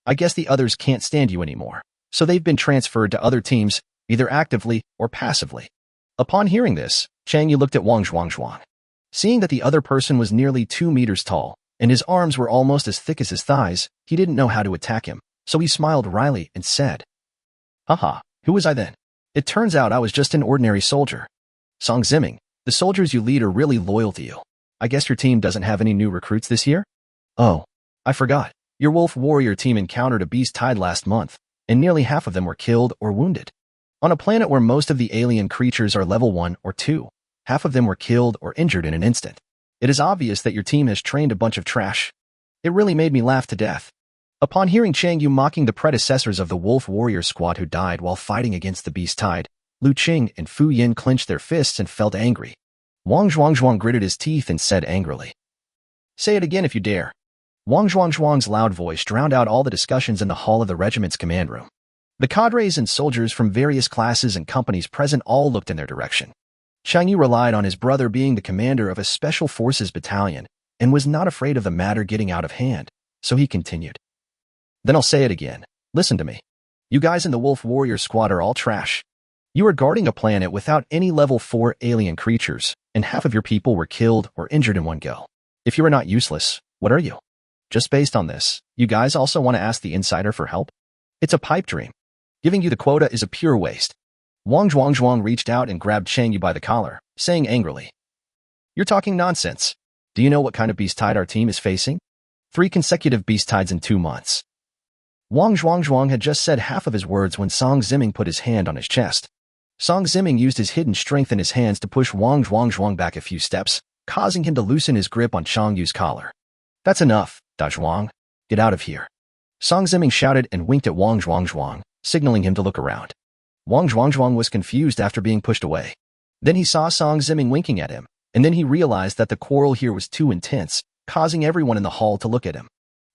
I guess the others can't stand you anymore, so they've been transferred to other teams, either actively or passively. Upon hearing this, Chang Yu looked at Wang Zhuang. Seeing that the other person was nearly 2 meters tall, and his arms were almost as thick as his thighs, he didn't know how to attack him, so he smiled wryly and said, Who was I then? It turns out I was just an ordinary soldier. Song Ziming, the soldiers you lead are really loyal to you. I guess your team doesn't have any new recruits this year? Oh, I forgot. Your wolf warrior team encountered a beast tide last month, and nearly half of them were killed or wounded. On a planet where most of the alien creatures are level 1 or 2, half of them were killed or injured in an instant. It is obvious that your team has trained a bunch of trash. It really made me laugh to death. Upon hearing Chang Yu mocking the predecessors of the Wolf Warrior Squad who died while fighting against the Beast Tide, Liu Cheng and Fu Yin clenched their fists and felt angry. Wang Zhuang gritted his teeth and said angrily, Say it again if you dare. Wang Zhuang's loud voice drowned out all the discussions in the hall of the regiment's command room. The cadres and soldiers from various classes and companies present all looked in their direction. Chang Yu relied on his brother being the commander of a special forces battalion and was not afraid of the matter getting out of hand, so he continued. Then I'll say it again. Listen to me. You guys in the Wolf Warrior Squad are all trash. You are guarding a planet without any level 4 alien creatures, and half of your people were killed or injured in one go. If you are not useless, what are you? Just based on this, you guys also want to ask the insider for help? It's a pipe dream. Giving you the quota is a pure waste. Wang Zhuang reached out and grabbed Chang Yu by the collar, saying angrily, You're talking nonsense. Do you know what kind of beast tide our team is facing? 3 consecutive beast tides in 2 months. Wang Zhuang had just said half of his words when Song Ziming put his hand on his chest. Song Ziming used his hidden strength in his hands to push Wang Zhuang back a few steps, causing him to loosen his grip on Chang Yu's collar. That's enough, Da Zhuang. Get out of here. Song Ziming shouted and winked at Wang Zhuang, signaling him to look around. Wang Zhuang was confused after being pushed away. Then he saw Song Ziming winking at him, and then he realized that the quarrel here was too intense, causing everyone in the hall to look at him.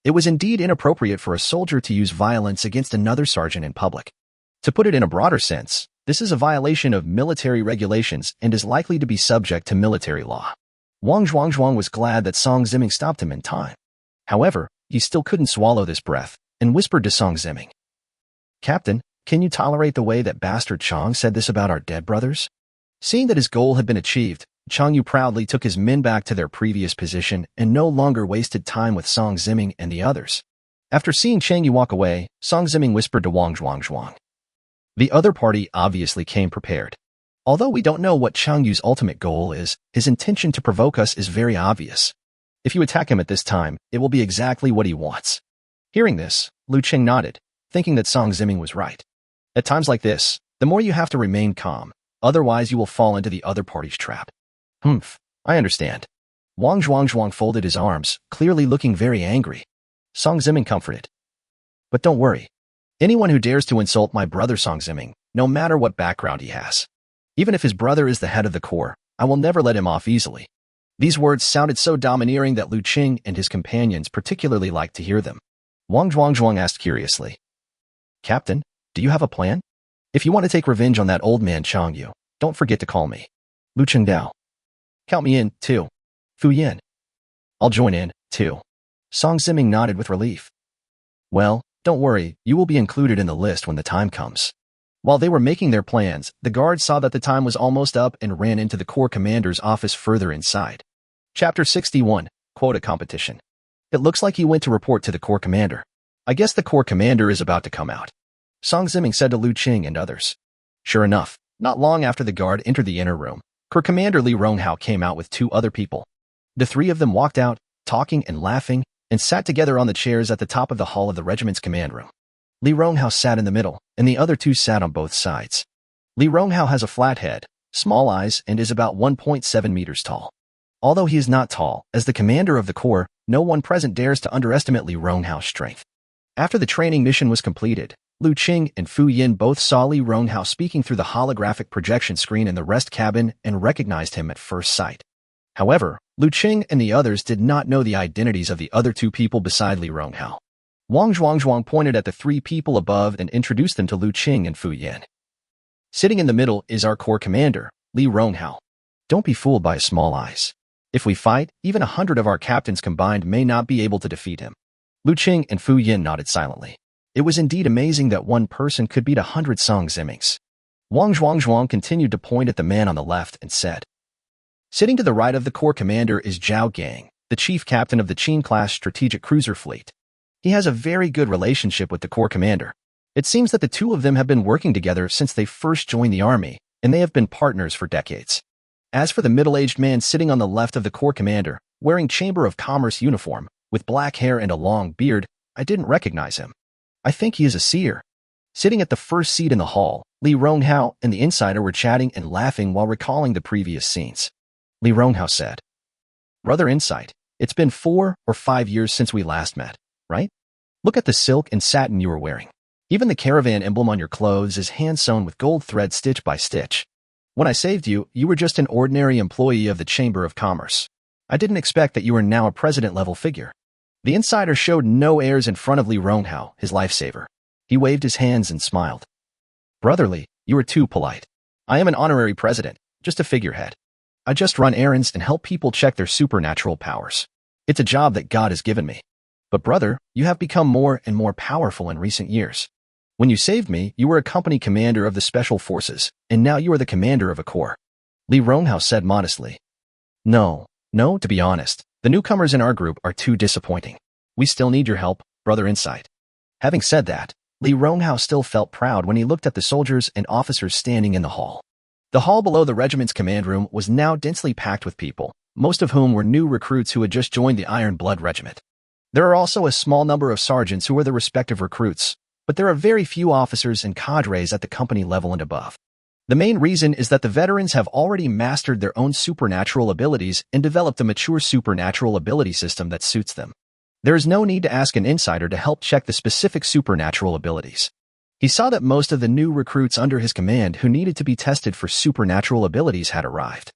It was indeed inappropriate for a soldier to use violence against another sergeant in public. To put it in a broader sense, this is a violation of military regulations and is likely to be subject to military law. Wang Zhuang was glad that Song Ziming stopped him in time. However, he still couldn't swallow this breath, and whispered to Song Ziming, Captain, can you tolerate the way that bastard Chang said this about our dead brothers? Seeing that his goal had been achieved, Chang Yu proudly took his men back to their previous position and no longer wasted time with Song Ziming and the others. After seeing Chang Yu walk away, Song Ziming whispered to Wang Zhuang. The other party obviously came prepared. Although we don't know what Chang Yu's ultimate goal is, his intention to provoke us is very obvious. If you attack him at this time, it will be exactly what he wants. Hearing this, Liu Cheng nodded, thinking that Song Ziming was right. At times like this, the more you have to remain calm, otherwise you will fall into the other party's trap. I understand. Wang Zhuang folded his arms, clearly looking very angry. Song Ziming comforted. But don't worry. Anyone who dares to insult my brother Song Ziming, no matter what background he has, even if his brother is the head of the Corps, I will never let him off easily. These words sounded so domineering that Liu Cheng and his companions particularly liked to hear them. Wang Zhuang asked curiously, Captain, do you have a plan? If you want to take revenge on that old man Chang Yu, Don't forget to call me. Liu Cheng Dao. Count me in, too. Fu Yin. I'll join in, too. Song Ziming nodded with relief. Well, don't worry, you will be included in the list when the time comes. While they were making their plans, the guard saw that the time was almost up and ran into the Corps Commander's office further inside. Chapter 61, Quota Competition. It looks like he went to report to the Corps Commander. I guess the Corps Commander is about to come out. Song Ziming said to Liu Cheng and others. Sure enough, not long after the guard entered the inner room, Corps Commander Li Ronghao came out with 2 other people. The 3 of them walked out, talking and laughing, and sat together on the chairs at the top of the hall of the regiment's command room. Li Ronghao sat in the middle, and the other 2 sat on both sides. Li Ronghao has a flat head, small eyes, and is about 1.7 meters tall. Although he is not tall, as the commander of the Corps, no one present dares to underestimate Li Ronghao's strength. After the training mission was completed, Liu Cheng and Fu Yin both saw Li Ronghao speaking through the holographic projection screen in the rest cabin and recognized him at first sight. However, Liu Cheng and the others did not know the identities of the other 2 people beside Li Ronghao. Wang Zhuangzhuang pointed at the 3 people above and introduced them to Liu Cheng and Fu Yin. Sitting in the middle is our Corps Commander, Li Ronghao. Don't be fooled by his small eyes. If we fight, even 100 of our captains combined may not be able to defeat him. Liu Cheng and Fu Yin nodded silently. It was indeed amazing that one person could beat 100 Song Zimings. Wang Zhuangzhuang continued to point at the man on the left and said, sitting to the right of the Corps Commander is Zhao Gang, the chief captain of the Qin-class strategic cruiser fleet. He has a very good relationship with the Corps Commander. It seems that the 2 of them have been working together since they first joined the army, and they have been partners for decades. As for the middle-aged man sitting on the left of the Corps Commander, wearing Chamber of Commerce uniform, with black hair and a long beard, I didn't recognize him. I think he is a seer. Sitting at the first seat in the hall, Li Ronghao and the insider were chatting and laughing while recalling the previous scenes. Li Ronghao said, Brother Insight, it's been 4 or 5 years since we last met, right? Look at the silk and satin you were wearing. Even the caravan emblem on your clothes is hand-sewn with gold thread stitch by stitch. When I saved you, you were just an ordinary employee of the Chamber of Commerce. I didn't expect that you were now a president-level figure. The insider showed no airs in front of Li Ronghao, his lifesaver. He waved his hands and smiled. Brotherly, you are too polite. I am an honorary president, just a figurehead. I just run errands and help people check their supernatural powers. It's a job that God has given me. But brother, you have become more and more powerful in recent years. When you saved me, you were a company commander of the Special Forces, and now you are the commander of a corps. Li Ronghao said modestly. No, to be honest, the newcomers in our group are too disappointing. We still need your help, Brother Insight. Having said that, Li Ronghao still felt proud when he looked at the soldiers and officers standing in the hall. The hall below the regiment's command room was now densely packed with people, most of whom were new recruits who had just joined the Iron Blood Regiment. There are also a small number of sergeants who are the respective recruits, but there are very few officers and cadres at the company level and above. The main reason is that the veterans have already mastered their own supernatural abilities and developed a mature supernatural ability system that suits them. There is no need to ask an insider to help check the specific supernatural abilities. He saw that most of the new recruits under his command who needed to be tested for supernatural abilities had arrived.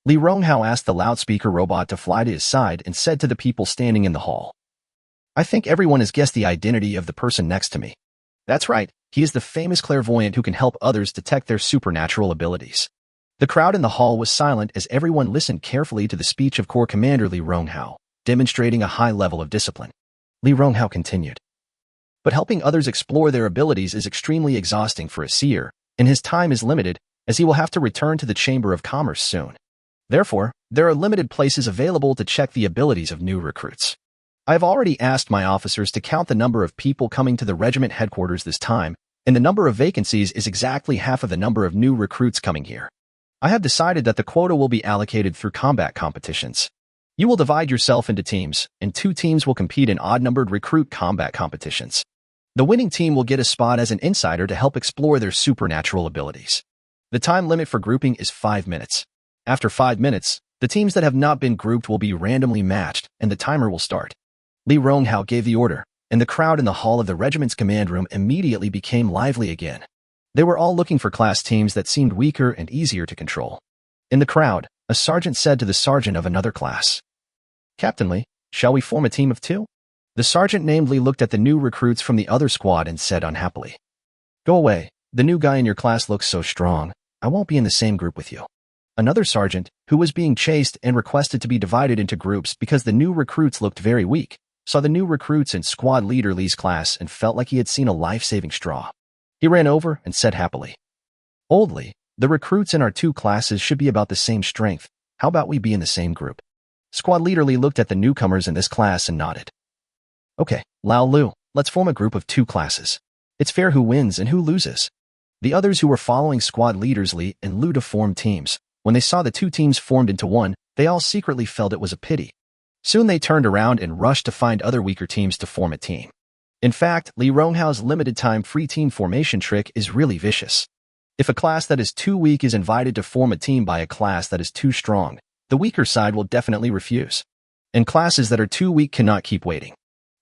Li Ronghao asked the loudspeaker robot to fly to his side and said to the people standing in the hall, I think everyone has guessed the identity of the person next to me. That's right. He is the famous clairvoyant who can help others detect their supernatural abilities. The crowd in the hall was silent as everyone listened carefully to the speech of Corps Commander Li Ronghao, demonstrating a high level of discipline. Li Ronghao continued. But helping others explore their abilities is extremely exhausting for a seer, and his time is limited, as he will have to return to the Chamber of Commerce soon. Therefore, there are limited places available to check the abilities of new recruits. I have already asked my officers to count the number of people coming to the regiment headquarters this time, and the number of vacancies is exactly half of the number of new recruits coming here. I have decided that the quota will be allocated through combat competitions. You will divide yourself into teams, and 2 teams will compete in odd-numbered recruit combat competitions. The winning team will get a spot as an insider to help explore their supernatural abilities. The time limit for grouping is 5 minutes. After 5 minutes, the teams that have not been grouped will be randomly matched, and the timer will start. Li Ronghao gave the order, and the crowd in the hall of the regiment's command room immediately became lively again. They were all looking for class teams that seemed weaker and easier to control. In the crowd, a sergeant said to the sergeant of another class, Captain Li, shall we form a team of 2? The sergeant named Li looked at the new recruits from the other squad and said unhappily, Go away, the new guy in your class looks so strong. I won't be in the same group with you. Another sergeant, who was being chased and requested to be divided into groups because the new recruits looked very weak, saw the new recruits in squad leader Li's class and felt like he had seen a life-saving straw. He ran over and said happily, "Old Li, the recruits in our two classes should be about the same strength. How about we be in the same group?" Squad leader Li looked at the newcomers in this class and nodded. "Okay, Lao Lu, let's form a group of two classes. It's fair who wins and who loses." The others who were following squad leaders Li and Lu to form teams. When they saw the two teams formed into one, they all secretly felt it was a pity. Soon they turned around and rushed to find other weaker teams to form a team. In fact, Li Ronghao's limited-time free team formation trick is really vicious. If a class that is too weak is invited to form a team by a class that is too strong, the weaker side will definitely refuse. And classes that are too weak cannot keep waiting.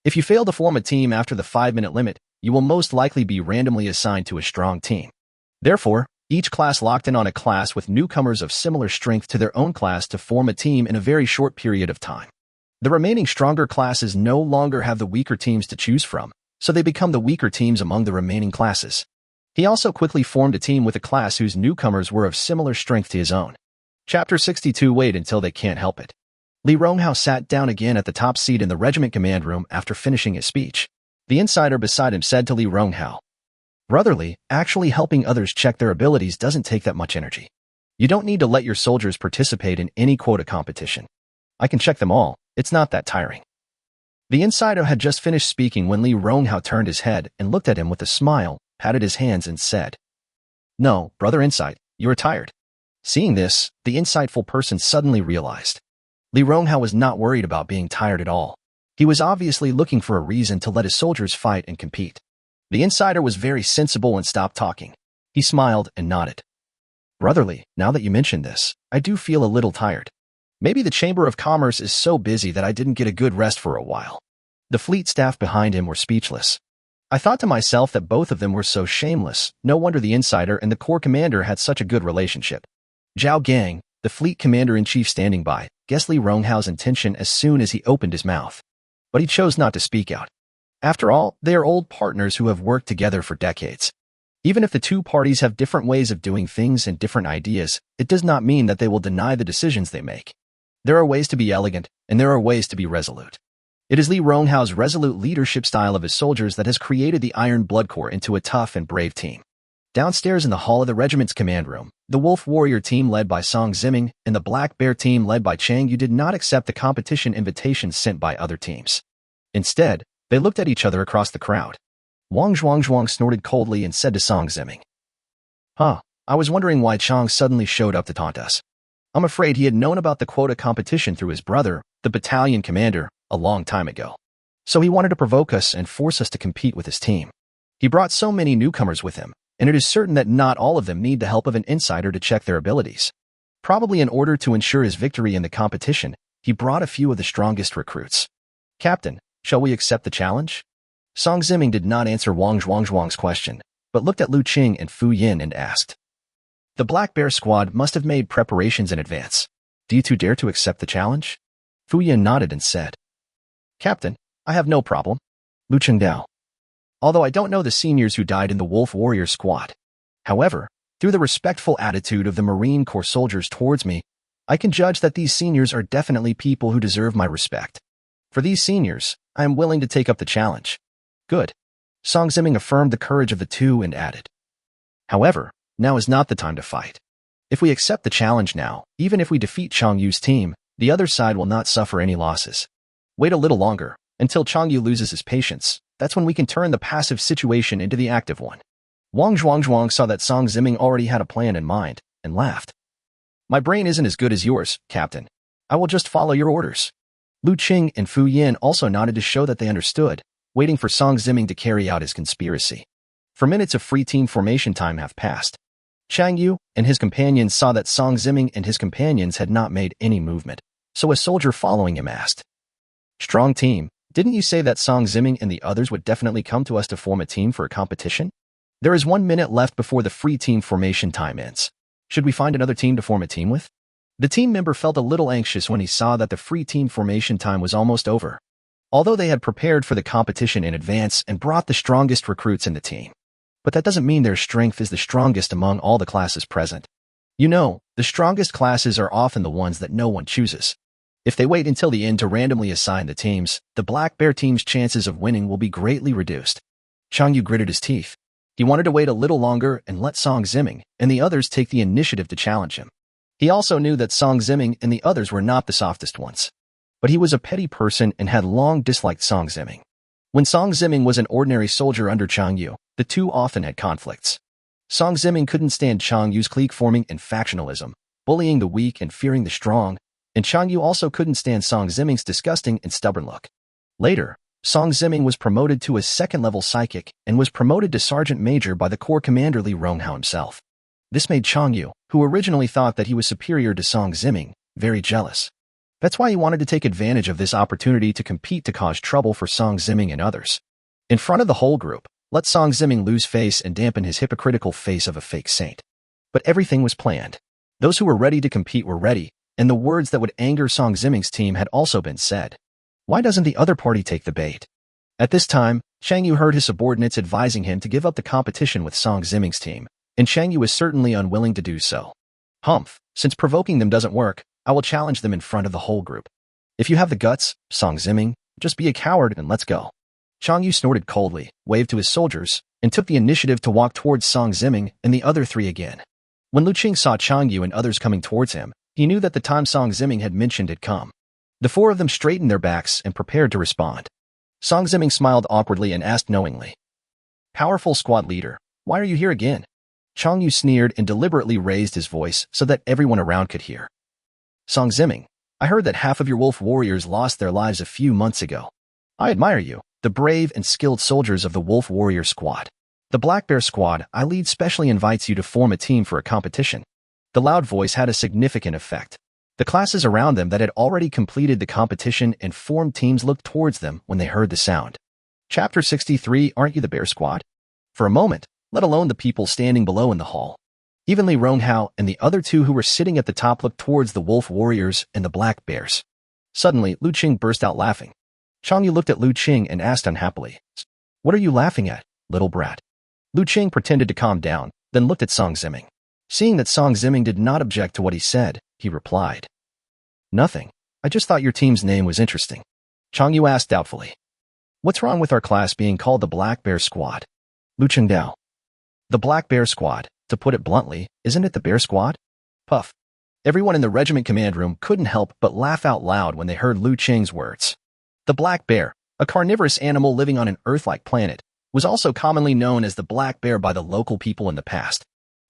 If you fail to form a team after the 5-minute limit, you will most likely be randomly assigned to a strong team. Therefore, each class locked in on a class with newcomers of similar strength to their own class to form a team in a very short period of time. The remaining stronger classes no longer have the weaker teams to choose from, so they become the weaker teams among the remaining classes. He also quickly formed a team with a class whose newcomers were of similar strength to his own. Chapter 62. Wait until they can't help it. Li Ronghao sat down again at the top seat in the regiment command room after finishing his speech. The insider beside him said to Li Ronghao, "Brotherly, actually helping others check their abilities doesn't take that much energy. You don't need to let your soldiers participate in any quota competition. I can check them all. It's not that tiring." The insider had just finished speaking when Li Ronghao turned his head and looked at him with a smile, patted his hands and said, "No, Brother Insight, you are tired." Seeing this, the insightful person suddenly realized. Li Ronghao was not worried about being tired at all. He was obviously looking for a reason to let his soldiers fight and compete. The insider was very sensible and stopped talking. He smiled and nodded. "Brotherly, now that you mention this, I do feel a little tired. Maybe the Chamber of Commerce is so busy that I didn't get a good rest for a while." The fleet staff behind him were speechless. I thought to myself that both of them were so shameless. No wonder the insider and the corps commander had such a good relationship. Zhao Gang, the fleet commander-in-chief standing by, guessed Li Ronghao's intention as soon as he opened his mouth. But he chose not to speak out. After all, they are old partners who have worked together for decades. Even if the two parties have different ways of doing things and different ideas, it does not mean that they will deny the decisions they make. There are ways to be elegant, and there are ways to be resolute. It is Li Ronghao's resolute leadership style of his soldiers that has created the Iron Blood Corps into a tough and brave team. Downstairs in the hall of the regiment's command room, the Wolf Warrior team led by Song Ziming and the Black Bear team led by Chang Yu did not accept the competition invitations sent by other teams. Instead, they looked at each other across the crowd. Wang Zhuang snorted coldly and said to Song Ziming, "Huh, I was wondering why Chang suddenly showed up to taunt us. I'm afraid he had known about the quota competition through his brother, the battalion commander, a long time ago. So he wanted to provoke us and force us to compete with his team. He brought so many newcomers with him, and it is certain that not all of them need the help of an insider to check their abilities. Probably in order to ensure his victory in the competition, he brought a few of the strongest recruits. Captain, shall we accept the challenge?" Song Ziming did not answer Wang Zhuang's question, but looked at Liu Cheng and Fu Yin and asked, "The Black Bear squad must have made preparations in advance. Do you two dare to accept the challenge?" Fu Yin nodded and said, "Captain, I have no problem." Liu Cheng Dao. "Although I don't know the seniors who died in the Wolf Warrior squad. However, through the respectful attitude of the Marine Corps soldiers towards me, I can judge that these seniors are definitely people who deserve my respect. For these seniors, I am willing to take up the challenge." "Good." Song Ziming affirmed the courage of the two and added, "However, now is not the time to fight. If we accept the challenge now, even if we defeat Chang Yu's team, the other side will not suffer any losses. Wait a little longer, until Chang Yu loses his patience. That's when we can turn the passive situation into the active one." Wang Zhuang saw that Song Ziming already had a plan in mind, and laughed. "My brain isn't as good as yours, Captain. I will just follow your orders." Liu Cheng and Fu Yin also nodded to show that they understood, waiting for Song Ziming to carry out his conspiracy. For minutes of free team formation time have passed. Chang Yu and his companions saw that Song Ziming and his companions had not made any movement, so a soldier following him asked, "Strong team, didn't you say that Song Ziming and the others would definitely come to us to form a team for a competition? There is 1 minute left before the free team formation time ends. Should we find another team to form a team with?" The team member felt a little anxious when he saw that the free team formation time was almost over. Although they had prepared for the competition in advance and brought the strongest recruits in the team. But that doesn't mean their strength is the strongest among all the classes present. You know, the strongest classes are often the ones that no one chooses. If they wait until the end to randomly assign the teams, the Black Bear team's chances of winning will be greatly reduced. Changyu gritted his teeth. He wanted to wait a little longer and let Song Ziming and the others take the initiative to challenge him. He also knew that Song Ziming and the others were not the softest ones. But he was a petty person and had long disliked Song Ziming. When Song Ziming was an ordinary soldier under Changyu, the two often had conflicts. Song Ziming couldn't stand Changyu's clique-forming and factionalism, bullying the weak and fearing the strong, and Changyu also couldn't stand Song Ziming's disgusting and stubborn look. Later, Song Ziming was promoted to a second-level psychic and was promoted to Sergeant Major by the Corps Commander Li Ronghao himself. This made Changyu, who originally thought that he was superior to Song Ziming, very jealous. That's why he wanted to take advantage of this opportunity to compete to cause trouble for Song Ziming and others. In front of the whole group, let Song Ziming lose face and dampen his hypocritical face of a fake saint. But everything was planned. Those who were ready to compete were ready, and the words that would anger Song Ziming's team had also been said. Why doesn't the other party take the bait? At this time, Changyu heard his subordinates advising him to give up the competition with Song Ziming's team, and Changyu is certainly unwilling to do so. Humph, since provoking them doesn't work, I will challenge them in front of the whole group. If you have the guts, Song Ziming, just be a coward and let's go. Changyu snorted coldly, waved to his soldiers, and took the initiative to walk towards Song Ziming and the other three again. When Liu Cheng saw Changyu and others coming towards him, he knew that the time Song Ziming had mentioned had come. The four of them straightened their backs and prepared to respond. Song Ziming smiled awkwardly and asked knowingly, "Powerful squad leader, why are you here again?" Changyu sneered and deliberately raised his voice so that everyone around could hear. "Song Ziming, I heard that half of your wolf warriors lost their lives a few months ago. I admire you, the brave and skilled soldiers of the Wolf Warrior Squad. The Black Bear Squad I lead specially invites you to form a team for a competition." The loud voice had a significant effect. The classes around them that had already completed the competition and formed teams looked towards them when they heard the sound. Chapter 63, Aren't You the Bear Squad? For a moment, let alone the people standing below in the hall. Even Li Ronghao and the other two who were sitting at the top looked towards the Wolf Warriors and the Black Bears. Suddenly, Liu Cheng burst out laughing. Changyu looked at Liu Cheng and asked unhappily, "What are you laughing at, little brat?" Liu Cheng pretended to calm down, then looked at Song Ziming. Seeing that Song Ziming did not object to what he said, he replied, "Nothing. I just thought your team's name was interesting." Changyu asked doubtfully, "What's wrong with our class being called the Black Bear Squad?" Liu Cheng Dao. "The Black Bear Squad, to put it bluntly, isn't it the Bear Squad?" Puff. Everyone in the regiment command room couldn't help but laugh out loud when they heard Liu Cheng's words. The black bear, a carnivorous animal living on an Earth-like planet, was also commonly known as the black bear by the local people in the past.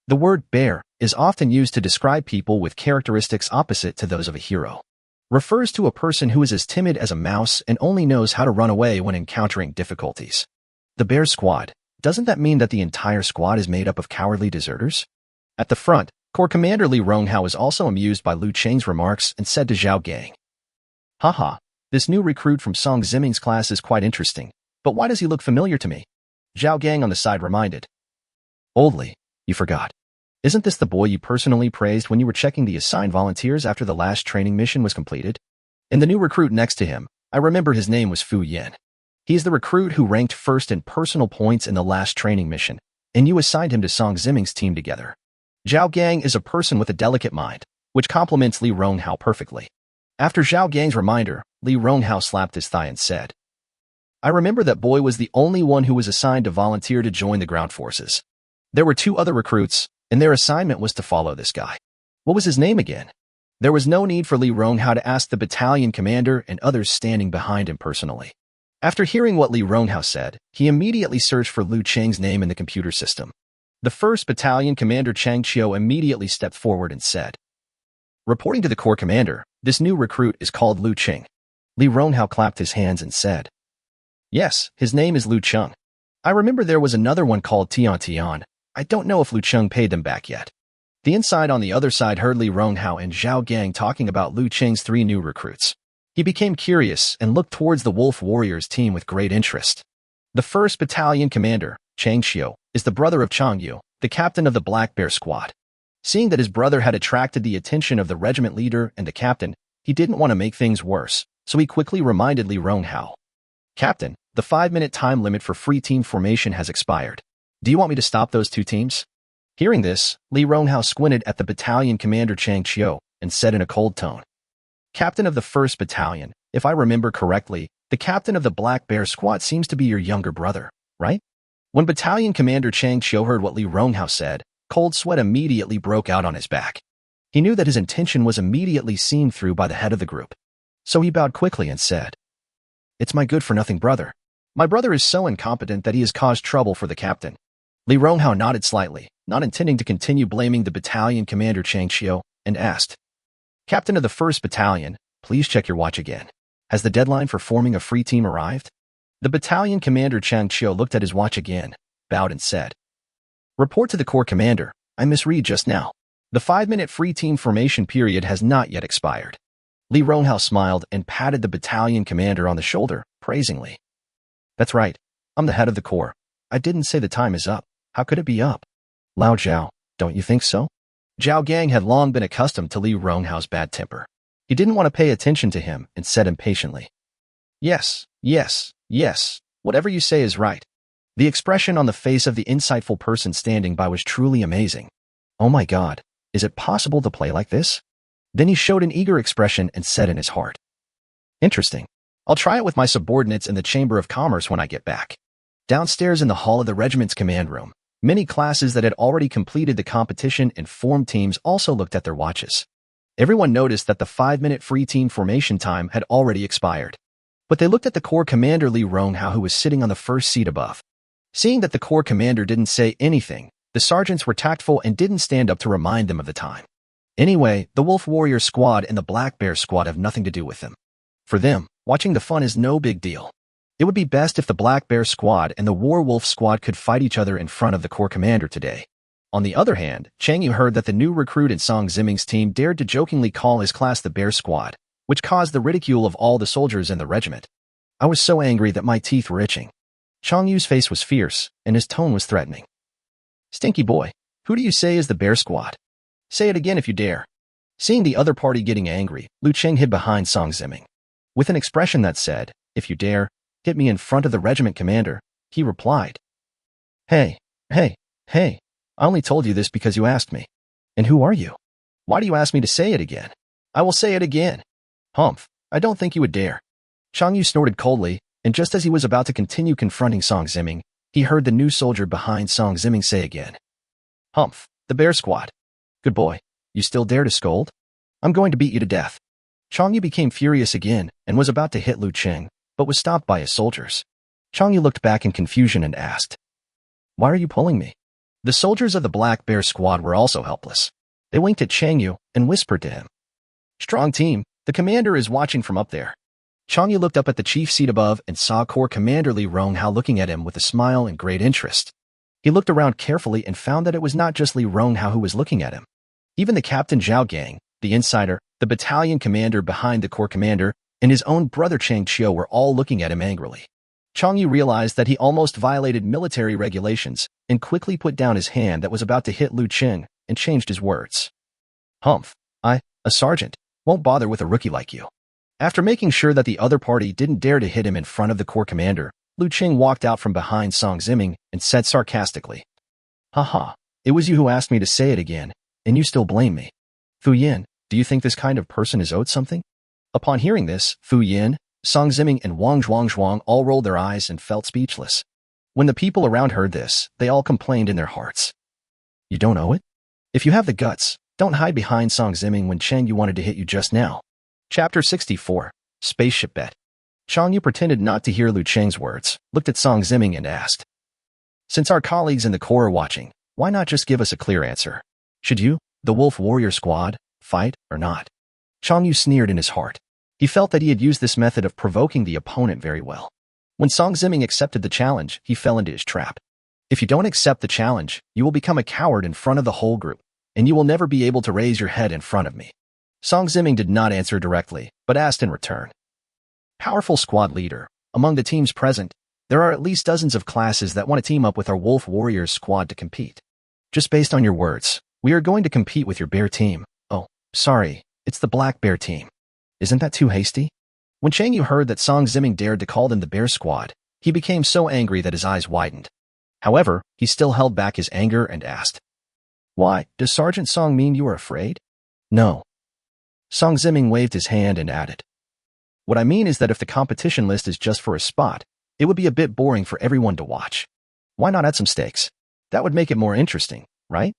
The word bear is often used to describe people with characteristics opposite to those of a hero. Refers to a person who is as timid as a mouse and only knows how to run away when encountering difficulties. The Bear Squad, doesn't that mean that the entire squad is made up of cowardly deserters? At the front, Corps Commander Li Ronghao was also amused by Liu Cheng's remarks and said to Zhao Gang, "Haha, this new recruit from Song Ziming's class is quite interesting, but why does he look familiar to me?" Zhao Gang on the side reminded, "Oldly, you forgot. Isn't this the boy you personally praised when you were checking the assigned volunteers after the last training mission was completed? And the new recruit next to him, I remember his name was Fu Yen. He is the recruit who ranked first in personal points in the last training mission, and you assigned him to Song Ziming's team together." Zhao Gang is a person with a delicate mind, which complements Li Ronghao perfectly. After Zhao Gang's reminder, Li Ronghao slapped his thigh and said, "I remember that boy was the only one who was assigned to volunteer to join the ground forces. There were two other recruits, and their assignment was to follow this guy. What was his name again?" There was no need for Li Ronghao to ask the battalion commander and others standing behind him personally. After hearing what Li Ronghao said, he immediately searched for Liu Cheng's name in the computer system. The 1st Battalion Commander Chang Qiu immediately stepped forward and said, "Reporting to the Corps Commander, this new recruit is called Liu Cheng." Li Ronghao clapped his hands and said, "Yes, his name is Liu Cheng. I remember there was another one called Tian Tian. I don't know if Liu Cheng paid them back yet." The inside on the other side heard Li Ronghao and Zhao Gang talking about Liu Cheng's 3 new recruits. He became curious and looked towards the Wolf Warriors team with great interest. The 1st Battalion Commander, Chang Qiu, is the brother of Changyu, the captain of the Black Bear Squad. Seeing that his brother had attracted the attention of the regiment leader and the captain, he didn't want to make things worse, so he quickly reminded Li Ronghao, "Captain, the 5-minute time limit for free team formation has expired. Do you want me to stop those 2 teams?" Hearing this, Li Ronghao squinted at the battalion commander Chang Qiu and said in a cold tone, "Captain of the 1st Battalion, if I remember correctly, the captain of the Black Bear Squad seems to be your younger brother, right?" When Battalion Commander Chang Qiu heard what Li Ronghao said, cold sweat immediately broke out on his back. He knew that his intention was immediately seen through by the head of the group. So he bowed quickly and said, "It's my good-for-nothing brother. My brother is so incompetent that he has caused trouble for the captain." Li Ronghao nodded slightly, not intending to continue blaming the battalion commander Chang Qiu, and asked, "Captain of the 1st Battalion, please check your watch again. Has the deadline for forming a free team arrived?" The battalion commander Chang Qiu looked at his watch again, bowed and said, "Report to the corps commander, I misread just now. The 5-minute free team formation period has not yet expired." Li Ronghao smiled and patted the battalion commander on the shoulder, praisingly. "That's right. I'm the head of the corps. I didn't say the time is up. How could it be up?" "Lao Zhao, don't you think so?" Zhao Gang had long been accustomed to Li Ronghao's bad temper. He didn't want to pay attention to him and said impatiently, "Yes, yes, yes, whatever you say is right." The expression on the face of the insightful person standing by was truly amazing. "Oh my God, is it possible to play like this?" Then he showed an eager expression and said in his heart, "Interesting. I'll try it with my subordinates in the Chamber of Commerce when I get back." Downstairs in the hall of the regiment's command room, many classes that had already completed the competition and formed teams also looked at their watches. Everyone noticed that the 5-minute free team formation time had already expired. But they looked at the corps commander Li Ronghao, who was sitting on the first seat above. Seeing that the corps commander didn't say anything, the sergeants were tactful and didn't stand up to remind them of the time. Anyway, the Wolf Warrior Squad and the Black Bear Squad have nothing to do with them. For them, watching the fun is no big deal. It would be best if the Black Bear Squad and the War Wolf Squad could fight each other in front of the corps commander today. On the other hand, Chang Yu heard that the new recruit in Song Ziming's team dared to jokingly call his class the Bear Squad, which caused the ridicule of all the soldiers in the regiment. "I was so angry that my teeth were itching." Chang Yu's face was fierce, and his tone was threatening. "Stinky boy, who do you say is the Bear Squad? Say it again if you dare." Seeing the other party getting angry, Liu Cheng hid behind Song Ziming. With an expression that said, "If you dare, get me in front of the regiment commander," he replied, Hey, hey, I only told you this because you asked me. And who are you? Why do you ask me to say it again?" "I will say it again." "Humph, I don't think you would dare." Chang Yu snorted coldly, and just as he was about to continue confronting Song Ziming, he heard the new soldier behind Song Ziming say again, "Humph, the Bear Squad. Good boy, you still dare to scold? I'm going to beat you to death." Chang Yu became furious again and was about to hit Liu Cheng, but was stopped by his soldiers. Chang Yu looked back in confusion and asked, "Why are you pulling me?" The soldiers of the Black Bear Squad were also helpless. They winked at Chang Yu and whispered to him, "Strong team, the commander is watching from up there." Chang Yu looked up at the chief seat above and saw Corps Commander Li Ronghao looking at him with a smile and great interest. He looked around carefully and found that it was not just Li Ronghao who was looking at him. Even the Captain Zhao Gang, the insider, the battalion commander behind the corps commander, and his own brother Chang Qiu were all looking at him angrily. Chang Yu realized that he almost violated military regulations and quickly put down his hand that was about to hit Liu Cheng and changed his words. "Humph, a sergeant, won't bother with a rookie like you." After making sure that the other party didn't dare to hit him in front of the corps commander, Liu Cheng walked out from behind Song Ziming and said sarcastically, "Haha, it was you who asked me to say it again, and you still blame me. Fu Yin, do you think this kind of person is owed something?" Upon hearing this, Fu Yin, Song Ziming, and Wang Zhuang all rolled their eyes and felt speechless. When the people around heard this, they all complained in their hearts. "You don't owe it? If you have the guts, don't hide behind Song Ziming when Chang Yu wanted to hit you just now." Chapter 64, Spaceship Bet. Chang Yu pretended not to hear Liu Cheng's words, looked at Song Ziming and asked, "Since our colleagues in the Corps are watching, why not just give us a clear answer? Should you, the Wolf Warrior Squad, fight or not?" Chang Yu sneered in his heart. He felt that he had used this method of provoking the opponent very well. When Song Ziming accepted the challenge, he fell into his trap. If you don't accept the challenge, you will become a coward in front of the whole group, and you will never be able to raise your head in front of me. Song Ziming did not answer directly, but asked in return. "Powerful squad leader, among the teams present, there are at least dozens of classes that want to team up with our Wolf Warriors squad to compete. Just based on your words, we are going to compete with your bear team. Oh, sorry, it's the Black Bear team. Isn't that too hasty?" When Chang Yu heard that Song Ziming dared to call them the Bear Squad, he became so angry that his eyes widened. However, he still held back his anger and asked, Why, does Sergeant Song mean you are afraid? No. Song Ziming waved his hand and added. What I mean is that if the competition list is just for a spot, it would be a bit boring for everyone to watch. Why not add some stakes? That would make it more interesting, right?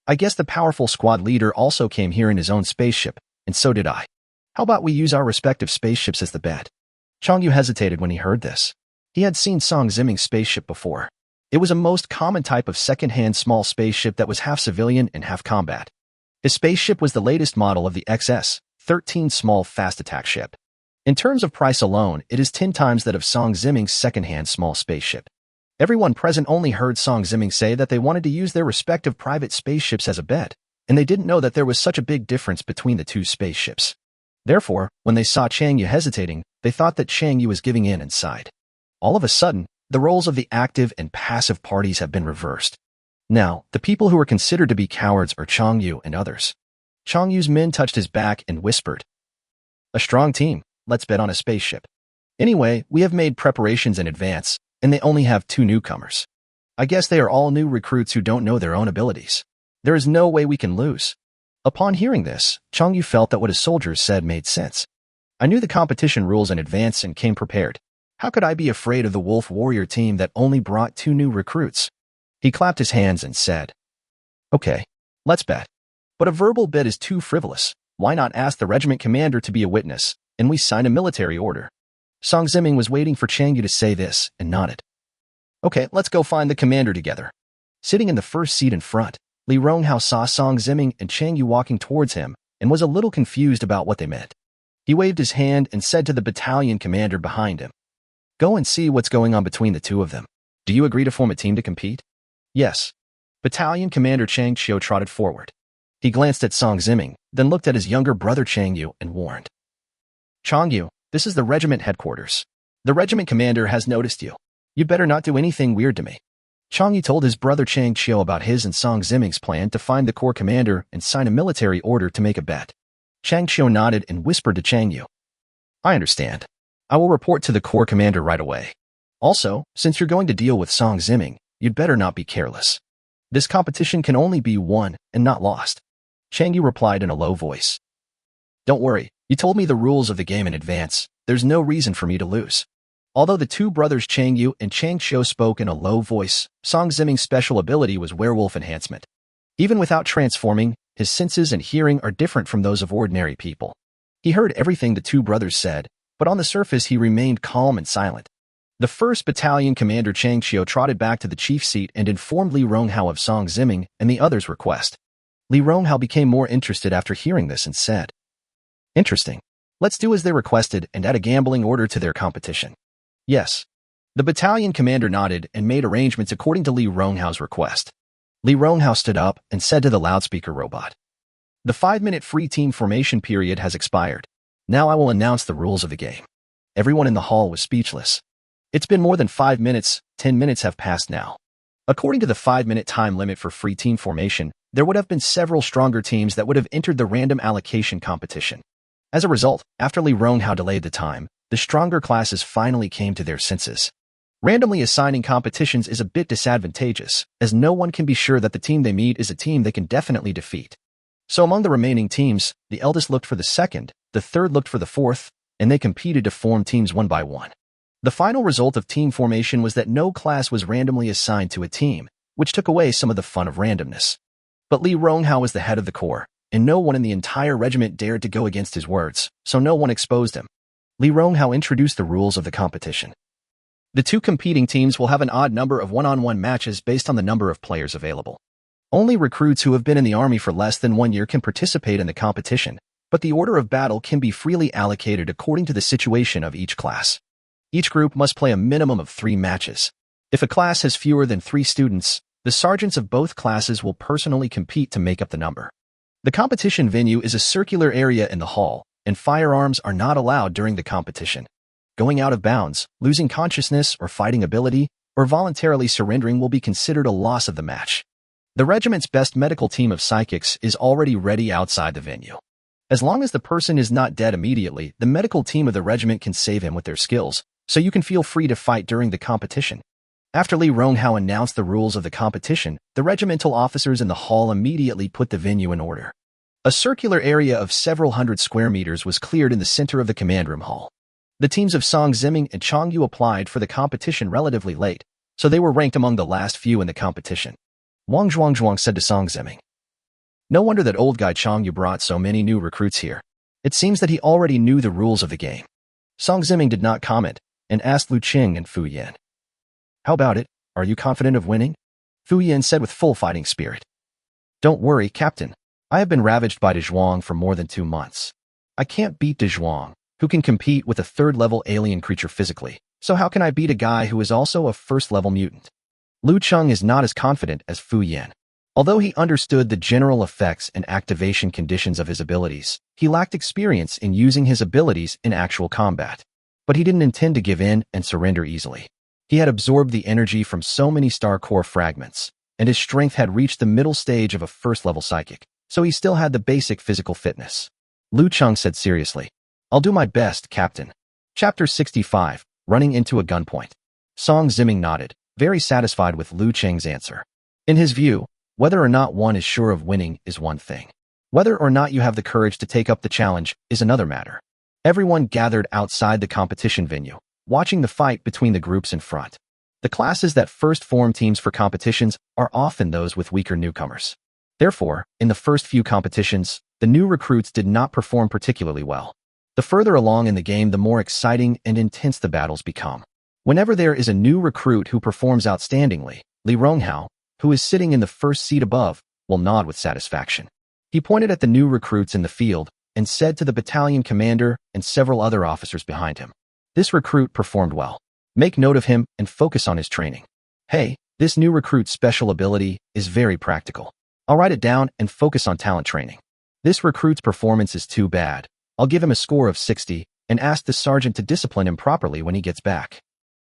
I guess the powerful squad leader also came here in his own spaceship, and so did I. How about we use our respective spaceships as the bet? Changyu hesitated when he heard this. He had seen Song Ziming's spaceship before. It was a most common type of second-hand small spaceship that was half civilian and half combat. His spaceship was the latest model of the XS-13 small fast attack ship. In terms of price alone, it is 10 times that of Song Ziming's second-hand small spaceship. Everyone present only heard Song Ziming say that they wanted to use their respective private spaceships as a bet, and they didn't know that there was such a big difference between the two spaceships. Therefore, when they saw Changyu hesitating, they thought that Changyu was giving in and sighed. All of a sudden, the roles of the active and passive parties have been reversed. Now, the people who are considered to be cowards are Changyu and others. Changyu's men touched his back and whispered, "A strong team, let's bet on a spaceship. Anyway, we have made preparations in advance, and they only have 2 newcomers. I guess they are all new recruits who don't know their own abilities. There is no way we can lose." Upon hearing this, Changyu felt that what his soldiers said made sense. I knew the competition rules in advance and came prepared. How could I be afraid of the Wolf Warrior team that only brought 2 new recruits? He clapped his hands and said, "Okay, let's bet. But a verbal bet is too frivolous. Why not ask the regiment commander to be a witness, and we sign a military order?" Song Ziming was waiting for Changyu to say this and nodded. "Okay, let's go find the commander together." Sitting in the first seat in front, Li Ronghao saw Song Ziming and Changyu walking towards him and was a little confused about what they meant. He waved his hand and said to the battalion commander behind him, "Go and see what's going on between the 2 of them. Do you agree to form a team to compete?" "Yes." Battalion Commander Chang Xiu trotted forward. He glanced at Song Ziming, then looked at his younger brother Changyu and warned, "Changyu, this is the regiment headquarters. The regiment commander has noticed you. You'd better not do anything weird to me." Changyu told his brother Chang Xiu about his and Song Ziming's plan to find the corps commander and sign a military order to make a bet. Chang Xiu nodded and whispered to Changyu, "I understand. I will report to the corps commander right away. Also, since you're going to deal with Song Ziming, you'd better not be careless. This competition can only be won and not lost." Changyu replied in a low voice, "Don't worry, you told me the rules of the game in advance. There's no reason for me to lose." Although the 2 brothers Changyu and Chang Xiu spoke in a low voice, Song Ziming's special ability was werewolf enhancement. Even without transforming, his senses and hearing are different from those of ordinary people. He heard everything the 2 brothers said, but on the surface he remained calm and silent. The 1st Battalion Commander Chang Xiu trotted back to the chief seat and informed Li Ronghao of Song Ziming and the others' request. Li Ronghao became more interested after hearing this and said, "Interesting. Let's do as they requested and add a gambling order to their competition." "Yes." The battalion commander nodded and made arrangements according to Li Ronghao's request. Li Ronghao stood up and said to the loudspeaker robot, "The 5-minute free team formation period has expired. Now I will announce the rules of the game." Everyone in the hall was speechless. It's been more than 5 minutes, 10 minutes have passed now. According to the 5-minute time limit for free team formation, there would have been several stronger teams that would have entered the random allocation competition. As a result, after Li Ronghao delayed the time, the stronger classes finally came to their senses. Randomly assigning competitions is a bit disadvantageous, as no one can be sure that the team they meet is a team they can definitely defeat. So among the remaining teams, the eldest looked for the 2nd, the 3rd looked for the 4th, and they competed to form teams one by one. The final result of team formation was that no class was randomly assigned to a team, which took away some of the fun of randomness. But Li Ronghao was the head of the corps, and no one in the entire regiment dared to go against his words, so no one exposed him. Li Ronghao introduced the rules of the competition. The 2 competing teams will have an odd number of one-on-one matches based on the number of players available. Only recruits who have been in the army for less than 1 year can participate in the competition, but the order of battle can be freely allocated according to the situation of each class. Each group must play a minimum of 3 matches. If a class has fewer than 3 students, the sergeants of both classes will personally compete to make up the number. The competition venue is a circular area in the hall, and firearms are not allowed during the competition. Going out of bounds, losing consciousness or fighting ability, or voluntarily surrendering will be considered a loss of the match. The regiment's best medical team of psychics is already ready outside the venue. As long as the person is not dead immediately, the medical team of the regiment can save him with their skills, so you can feel free to fight during the competition. After Li Ronghao announced the rules of the competition, the regimental officers in the hall immediately put the venue in order. A circular area of several hundred square meters was cleared in the center of the command room hall. The teams of Song Ziming and Chong Yu applied for the competition relatively late, so they were ranked among the last few in the competition. Wang Zhuangzhuang said to Song Ziming, "No wonder that old guy Chong Yu brought so many new recruits here. It seems that he already knew the rules of the game." Song Ziming did not comment and asked Liu Cheng and Fu Yan, "How about it? Are you confident of winning?" Fu Yan said with full fighting spirit, "Don't worry, Captain. I have been ravaged by De Zhuang for more than 2 months. I can't beat De Zhuang, who can compete with a third-level alien creature physically, so how can I beat a guy who is also a first-level mutant?" Liu Cheng is not as confident as Fu Yan. Although he understood the general effects and activation conditions of his abilities, he lacked experience in using his abilities in actual combat. But he didn't intend to give in and surrender easily. He had absorbed the energy from so many star core fragments, and his strength had reached the middle stage of a first-level psychic, so he still had the basic physical fitness. Liu Cheng said seriously, "I'll do my best, Captain." Chapter 65, Running into a Gunpoint. Song Ziming nodded, very satisfied with Liu Cheng's answer. In his view, whether or not one is sure of winning is one thing. Whether or not you have the courage to take up the challenge is another matter. Everyone gathered outside the competition venue, watching the fight between the groups in front. The classes that first form teams for competitions are often those with weaker newcomers. Therefore, in the first few competitions, the new recruits did not perform particularly well. The further along in the game, the more exciting and intense the battles become. Whenever there is a new recruit who performs outstandingly, Li Ronghao, who is sitting in the first seat above, will nod with satisfaction. He pointed at the new recruits in the field and said to the battalion commander and several other officers behind him, "This recruit performed well. Make note of him and focus on his training. Hey, this new recruit's special ability is very practical. I'll write it down and focus on talent training. This recruit's performance is too bad. I'll give him a score of 60 and ask the sergeant to discipline him properly when he gets back."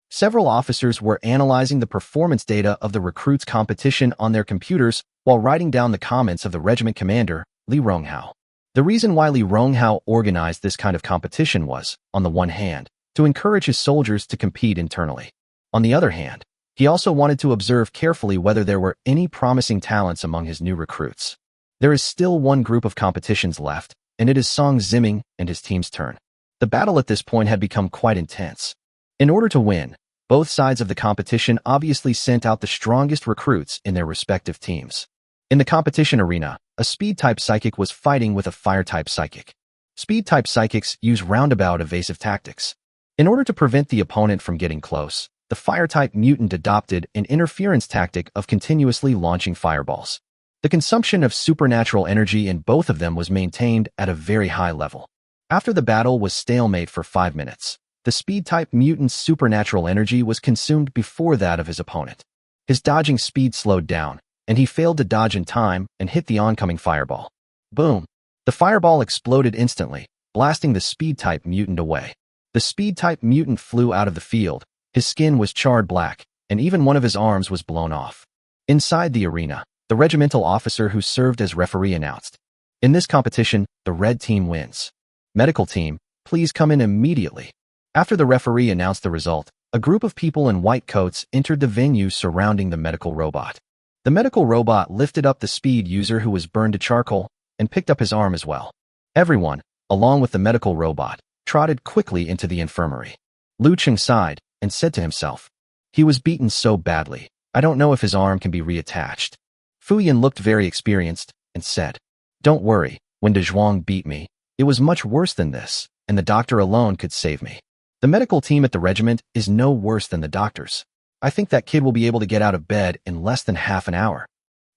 Several officers were analyzing the performance data of the recruits' competition on their computers while writing down the comments of the regiment commander, Li Ronghao. The reason why Li Ronghao organized this kind of competition was, on the one hand, to encourage his soldiers to compete internally. On the other hand, he also wanted to observe carefully whether there were any promising talents among his new recruits. There is still one group of competitions left, and it is Song Ziming and his team's turn. The battle at this point had become quite intense. In order to win, both sides of the competition obviously sent out the strongest recruits in their respective teams. In the competition arena, a speed-type psychic was fighting with a fire-type psychic. Speed-type psychics use roundabout evasive tactics. In order to prevent the opponent from getting close, the fire-type mutant adopted an interference tactic of continuously launching fireballs. The consumption of supernatural energy in both of them was maintained at a very high level. After the battle was stalemate for 5 minutes, the speed-type mutant's supernatural energy was consumed before that of his opponent. His dodging speed slowed down, and he failed to dodge in time and hit the oncoming fireball. Boom! The fireball exploded instantly, blasting the speed-type mutant away. The speed-type mutant flew out of the field, his skin was charred black, and even one of his arms was blown off. Inside the arena, the regimental officer who served as referee announced, "In this competition, the red team wins. Medical team, please come in immediately." After the referee announced the result, a group of people in white coats entered the venue surrounding the medical robot. The medical robot lifted up the speed user who was burned to charcoal and picked up his arm as well. Everyone, along with the medical robot, trotted quickly into the infirmary. Liu Cheng sighed and said to himself, "He was beaten so badly, I don't know if his arm can be reattached." Fu Yan looked very experienced and said, "Don't worry, when De Zhuang beat me, it was much worse than this, and the doctor alone could save me. The medical team at the regiment is no worse than the doctors. I think that kid will be able to get out of bed in less than half an hour."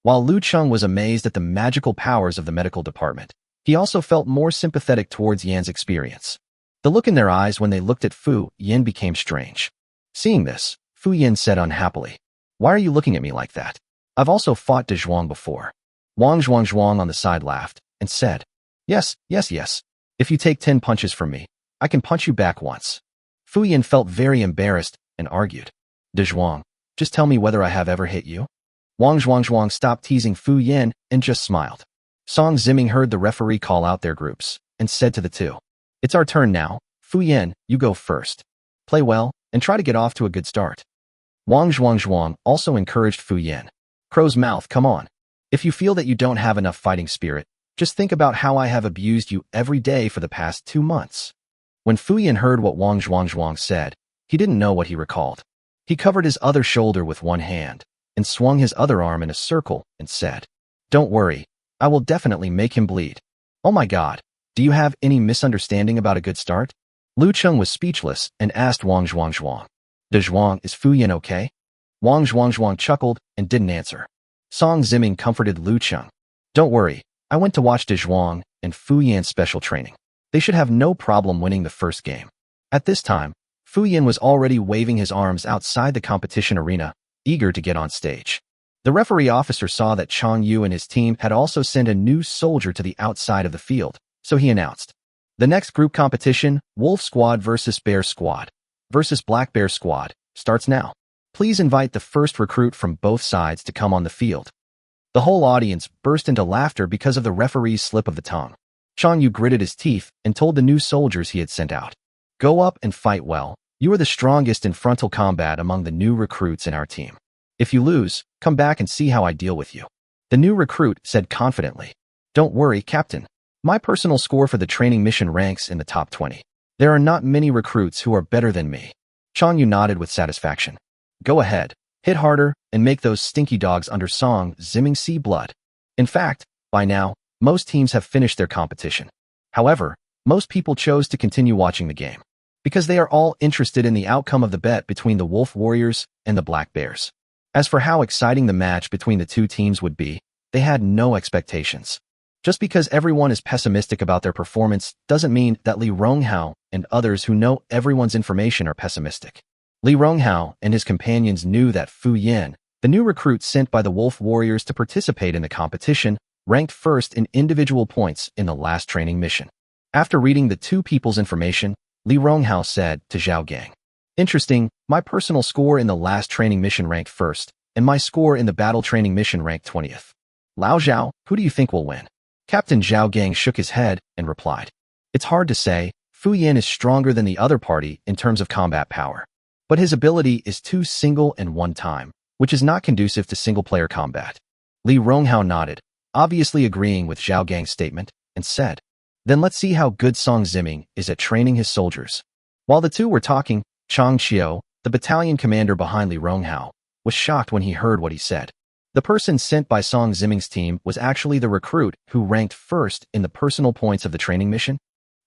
While Liu Cheng was amazed at the magical powers of the medical department, he also felt more sympathetic towards Yan's experience. The look in their eyes when they looked at Fu Yan became strange. Seeing this, Fu Yan said unhappily, "Why are you looking at me like that? I've also fought De Zhuang before." Wang Zhuangzhuang on the side laughed and said, Yes. If you take 10 punches from me, I can punch you back once." Fu Yan felt very embarrassed and argued, "De Zhuang, just tell me whether I have ever hit you." Wang Zhuangzhuang stopped teasing Fu Yan and just smiled. Song Ziming heard the referee call out their groups and said to the two, "It's our turn now. Fu Yan, you go first. Play well and try to get off to a good start." Wang Zhuang also encouraged Fu Yan. Crow's mouth, come on. If you feel that you don't have enough fighting spirit, just think about how I have abused you every day for the past 2 months. When Fu Yan heard what Wang Zhuang said, he didn't know what he recalled. He covered his other shoulder with one hand and swung his other arm in a circle and said, "Don't worry, I will definitely make him bleed." Oh my god, do you have any misunderstanding about a good start? Liu Cheng was speechless and asked Wang Zhuang. "De Zhuang, is Fu Yan okay?" Wang Zhuang chuckled and didn't answer. Song Ziming comforted Liu Cheng. "Don't worry, I went to watch De Zhuang and Fu Yan's special training. They should have no problem winning the first game." At this time, Fu Yan was already waving his arms outside the competition arena, eager to get on stage. The referee officer saw that Chang Yu and his team had also sent a new soldier to the outside of the field, so he announced, "The next group competition, Wolf Squad versus Bear Squad versus Black Bear Squad, starts now. Please invite the first recruit from both sides to come on the field." The whole audience burst into laughter because of the referee's slip of the tongue. Chang Yu gritted his teeth and told the new soldiers he had sent out, "Go up and fight well. You are the strongest in frontal combat among the new recruits in our team. If you lose, come back and see how I deal with you." The new recruit said confidently, "Don't worry, Captain. My personal score for the training mission ranks in the top 20. There are not many recruits who are better than me." Chang Yu nodded with satisfaction. "Go ahead, hit harder, and make those stinky dogs under Song Ziming see blood." In fact, by now, most teams have finished their competition. However, most people chose to continue watching the game, because they are all interested in the outcome of the bet between the Wolf Warriors and the Black Bears. As for how exciting the match between the two teams would be, they had no expectations. Just because everyone is pessimistic about their performance doesn't mean that Li Ronghao and others who know everyone's information are pessimistic. Li Ronghao and his companions knew that Fu Yan, the new recruit sent by the Wolf Warriors to participate in the competition, ranked first in individual points in the last training mission. After reading the two people's information, Li Ronghao said to Zhao Gang, "Interesting, my personal score in the last training mission ranked first, and my score in the battle training mission ranked 20th. Lao Zhao, who do you think will win?" Captain Zhao Gang shook his head and replied, "It's hard to say. Fu Yan is stronger than the other party in terms of combat power, but his ability is too single and one time, which is not conducive to single-player combat." Li Ronghao nodded, obviously agreeing with Zhao Gang's statement, and said, "Then let's see how good Song Ziming is at training his soldiers." While the two were talking, Chang Qiu, the battalion commander behind Li Ronghao, was shocked when he heard what he said. The person sent by Song Ziming's team was actually the recruit who ranked first in the personal points of the training mission.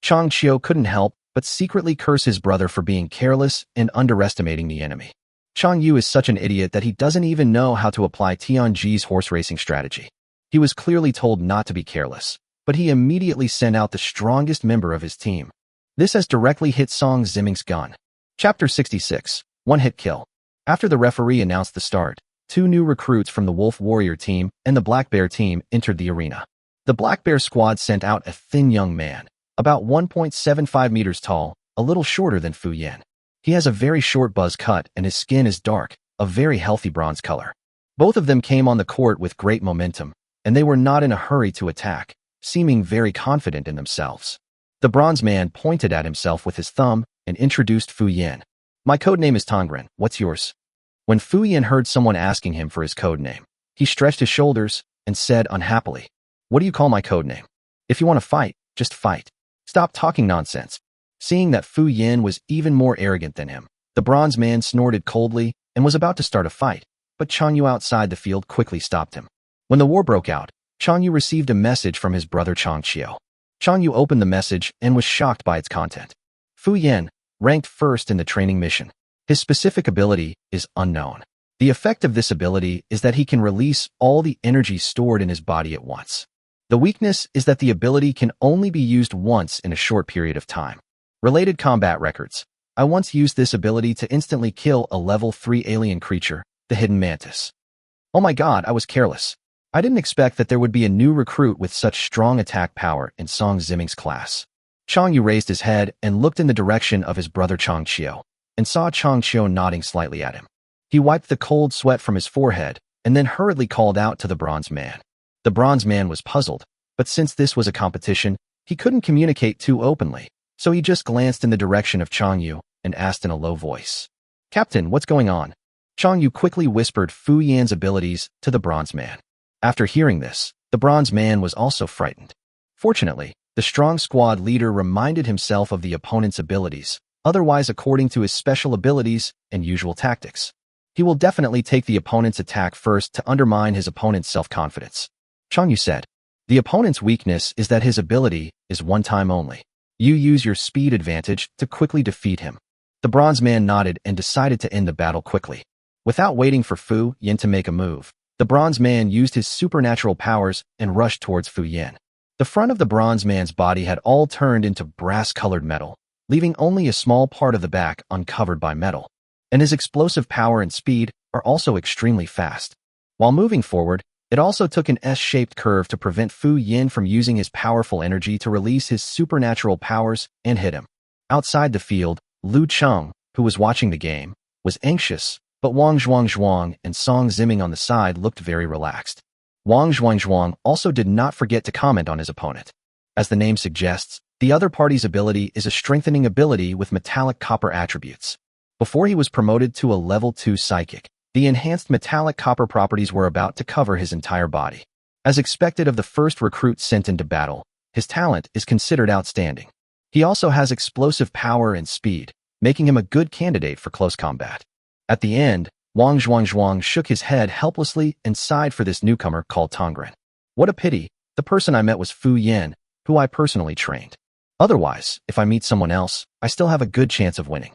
Chang Qiu couldn't help but secretly curse his brother for being careless and underestimating the enemy. Chang Yu is such an idiot that he doesn't even know how to apply Tianji's horse racing strategy. He was clearly told not to be careless, but he immediately sent out the strongest member of his team. This has directly hit Song Ziming's gun. Chapter 66, One-Hit Kill. After the referee announced the start, two new recruits from the Wolf Warrior team and the Black Bear team entered the arena. The Black Bear squad sent out a thin young man, about 1.75 meters tall, a little shorter than Fu Yan. He has a very short buzz cut and his skin is dark, a very healthy bronze color. Both of them came on the court with great momentum, and they were not in a hurry to attack, seeming very confident in themselves. The bronze man pointed at himself with his thumb and introduced Fu Yan. "My codename is Tongren, what's yours?" When Fu Yan heard someone asking him for his codename, he stretched his shoulders and said unhappily, "What do you call my codename? If you want to fight, just fight. Stop talking nonsense." Seeing that Fu Yan was even more arrogant than him, the bronze man snorted coldly and was about to start a fight, but Chang Yu outside the field quickly stopped him. When the war broke out, Chang Yu received a message from his brother Chang Qiu. Chang Yu opened the message and was shocked by its content. Fu Yan, ranked first in the training mission. His specific ability is unknown. The effect of this ability is that he can release all the energy stored in his body at once. The weakness is that the ability can only be used once in a short period of time. Related combat records. I once used this ability to instantly kill a level 3 alien creature, the Hidden Mantis. Oh my god, I was careless. I didn't expect that there would be a new recruit with such strong attack power in Song Ziming's class. Chang Yu raised his head and looked in the direction of his brother Chang Qiu, and saw Chang Qiu nodding slightly at him. He wiped the cold sweat from his forehead, and then hurriedly called out to the bronze man. The bronze man was puzzled, but since this was a competition, he couldn't communicate too openly, so he just glanced in the direction of Chang Yu and asked in a low voice, "Captain, what's going on?" Chang Yu quickly whispered Fu Yan's abilities to the bronze man. After hearing this, the bronze man was also frightened. Fortunately, the strong squad leader reminded himself of the opponent's abilities, otherwise according to his special abilities and usual tactics. He will definitely take the opponent's attack first to undermine his opponent's self-confidence. Chang Yu said, the opponent's weakness is that his ability is one time only. You use your speed advantage to quickly defeat him. The bronze man nodded and decided to end the battle quickly. Without waiting for Fu Yan to make a move, the bronze man used his supernatural powers and rushed towards Fu Yan. The front of the bronze man's body had all turned into brass-colored metal, leaving only a small part of the back uncovered by metal. And his explosive power and speed are also extremely fast. While moving forward, it also took an S-shaped curve to prevent Fu Yan from using his powerful energy to release his supernatural powers and hit him. Outside the field, Liu Cheng, who was watching the game, was anxious, but Wang Zhuang and Song Ziming on the side looked very relaxed. Wang Zhuang also did not forget to comment on his opponent. As the name suggests, the other party's ability is a strengthening ability with metallic copper attributes. Before he was promoted to a level 2 psychic, the enhanced metallic copper properties were about to cover his entire body. As expected of the first recruit sent into battle, his talent is considered outstanding. He also has explosive power and speed, making him a good candidate for close combat. At the end, Wang Zhuang shook his head helplessly and sighed for this newcomer called Tongren. What a pity, the person I met was Fu Yan, who I personally trained. Otherwise, if I meet someone else, I still have a good chance of winning.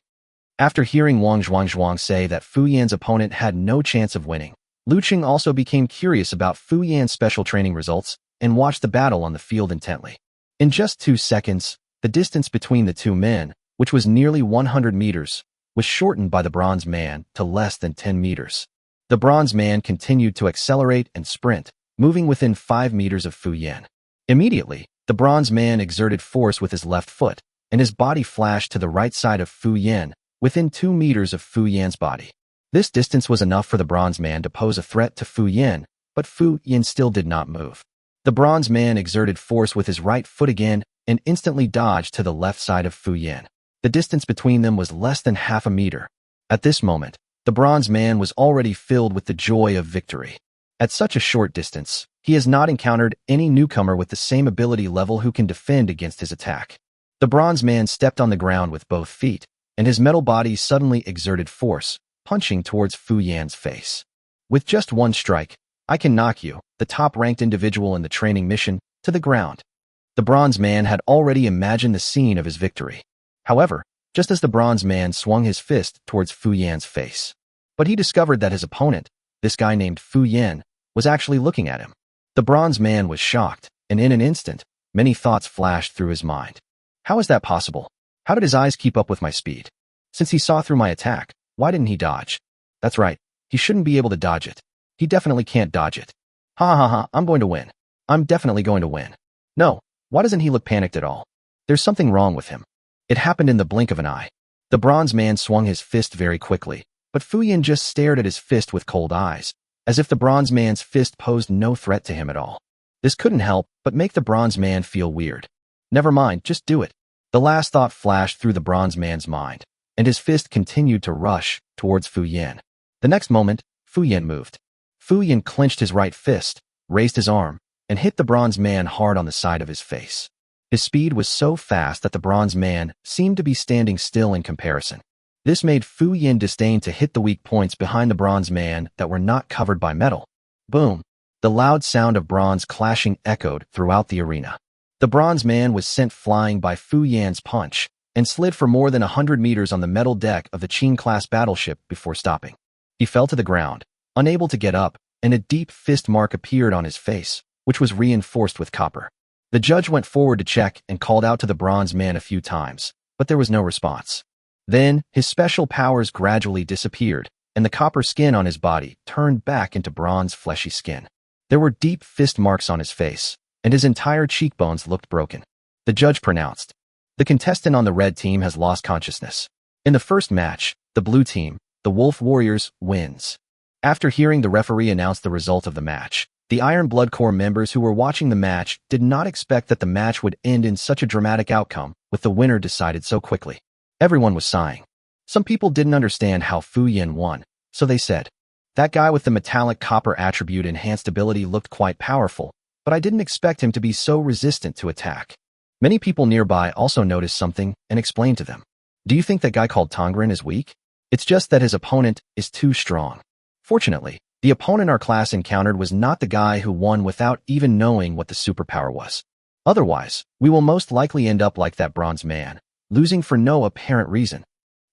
After hearing Wang Zhuang say that Fu Yan's opponent had no chance of winning, Liu Cheng also became curious about Fu Yan's special training results and watched the battle on the field intently. In just 2 seconds, the distance between the two men, which was nearly 100 meters, was shortened by the bronze man to less than 10 meters. The bronze man continued to accelerate and sprint, moving within 5 meters of Fu Yan. Immediately, the bronze man exerted force with his left foot, and his body flashed to the right side of Fu Yan, within 2 meters of Fu Yan's body. This distance was enough for the bronze man to pose a threat to Fu Yan, but Fu Yan still did not move. The bronze man exerted force with his right foot again and instantly dodged to the left side of Fu Yan. The distance between them was less than half a meter. At this moment, the bronze man was already filled with the joy of victory. At such a short distance, he has not encountered any newcomer with the same ability level who can defend against his attack. The bronze man stepped on the ground with both feet, and his metal body suddenly exerted force, punching towards Fu Yan's face. With just one strike, I can knock you, the top-ranked individual in the training mission, to the ground. The bronze man had already imagined the scene of his victory. However, just as the bronze man swung his fist towards Fu Yan's face, but he discovered that his opponent, this guy named Fu Yan, was actually looking at him. The bronze man was shocked, and in an instant, many thoughts flashed through his mind. How is that possible? How did his eyes keep up with my speed? Since he saw through my attack, why didn't he dodge? That's right, he shouldn't be able to dodge it. He definitely can't dodge it. Ha, I'm going to win. I'm definitely going to win. No, why doesn't he look panicked at all? There's something wrong with him. It happened in the blink of an eye. The bronze man swung his fist very quickly, but Fu Yan just stared at his fist with cold eyes, as if the bronze man's fist posed no threat to him at all. This couldn't help but make the bronze man feel weird. Never mind, just do it. The last thought flashed through the bronze man's mind, and his fist continued to rush towards Fu Yan. The next moment, Fu Yan moved. Fu Yan clenched his right fist, raised his arm, and hit the bronze man hard on the side of his face. His speed was so fast that the bronze man seemed to be standing still in comparison. This made Fu Yan disdain to hit the weak points behind the bronze man that were not covered by metal. Boom! The loud sound of bronze clashing echoed throughout the arena. The bronze man was sent flying by Fu Yan's punch and slid for more than 100 meters on the metal deck of the Qing-class battleship before stopping. He fell to the ground, unable to get up, and a deep fist mark appeared on his face, which was reinforced with copper. The judge went forward to check and called out to the bronze man a few times, but there was no response. Then, his special powers gradually disappeared, and the copper skin on his body turned back into bronze fleshy skin. There were deep fist marks on his face, and his entire cheekbones looked broken. The judge pronounced, "The contestant on the red team has lost consciousness. In the first match, the blue team, the Wolf Warriors, wins." After hearing the referee announce the result of the match, the Iron Blood Corps members who were watching the match did not expect that the match would end in such a dramatic outcome, with the winner decided so quickly. Everyone was sighing. Some people didn't understand how Fu Yan won, So they said, "That guy with the metallic copper attribute enhanced ability looked quite powerful, but I didn't expect him to be so resistant to attack." Many people nearby also noticed something and explained to them. "Do you think that guy called Tongren is weak? It's just that his opponent is too strong." Fortunately, the opponent our class encountered was not the guy who won without even knowing what the superpower was. Otherwise, we will most likely end up like that bronze man, losing for no apparent reason.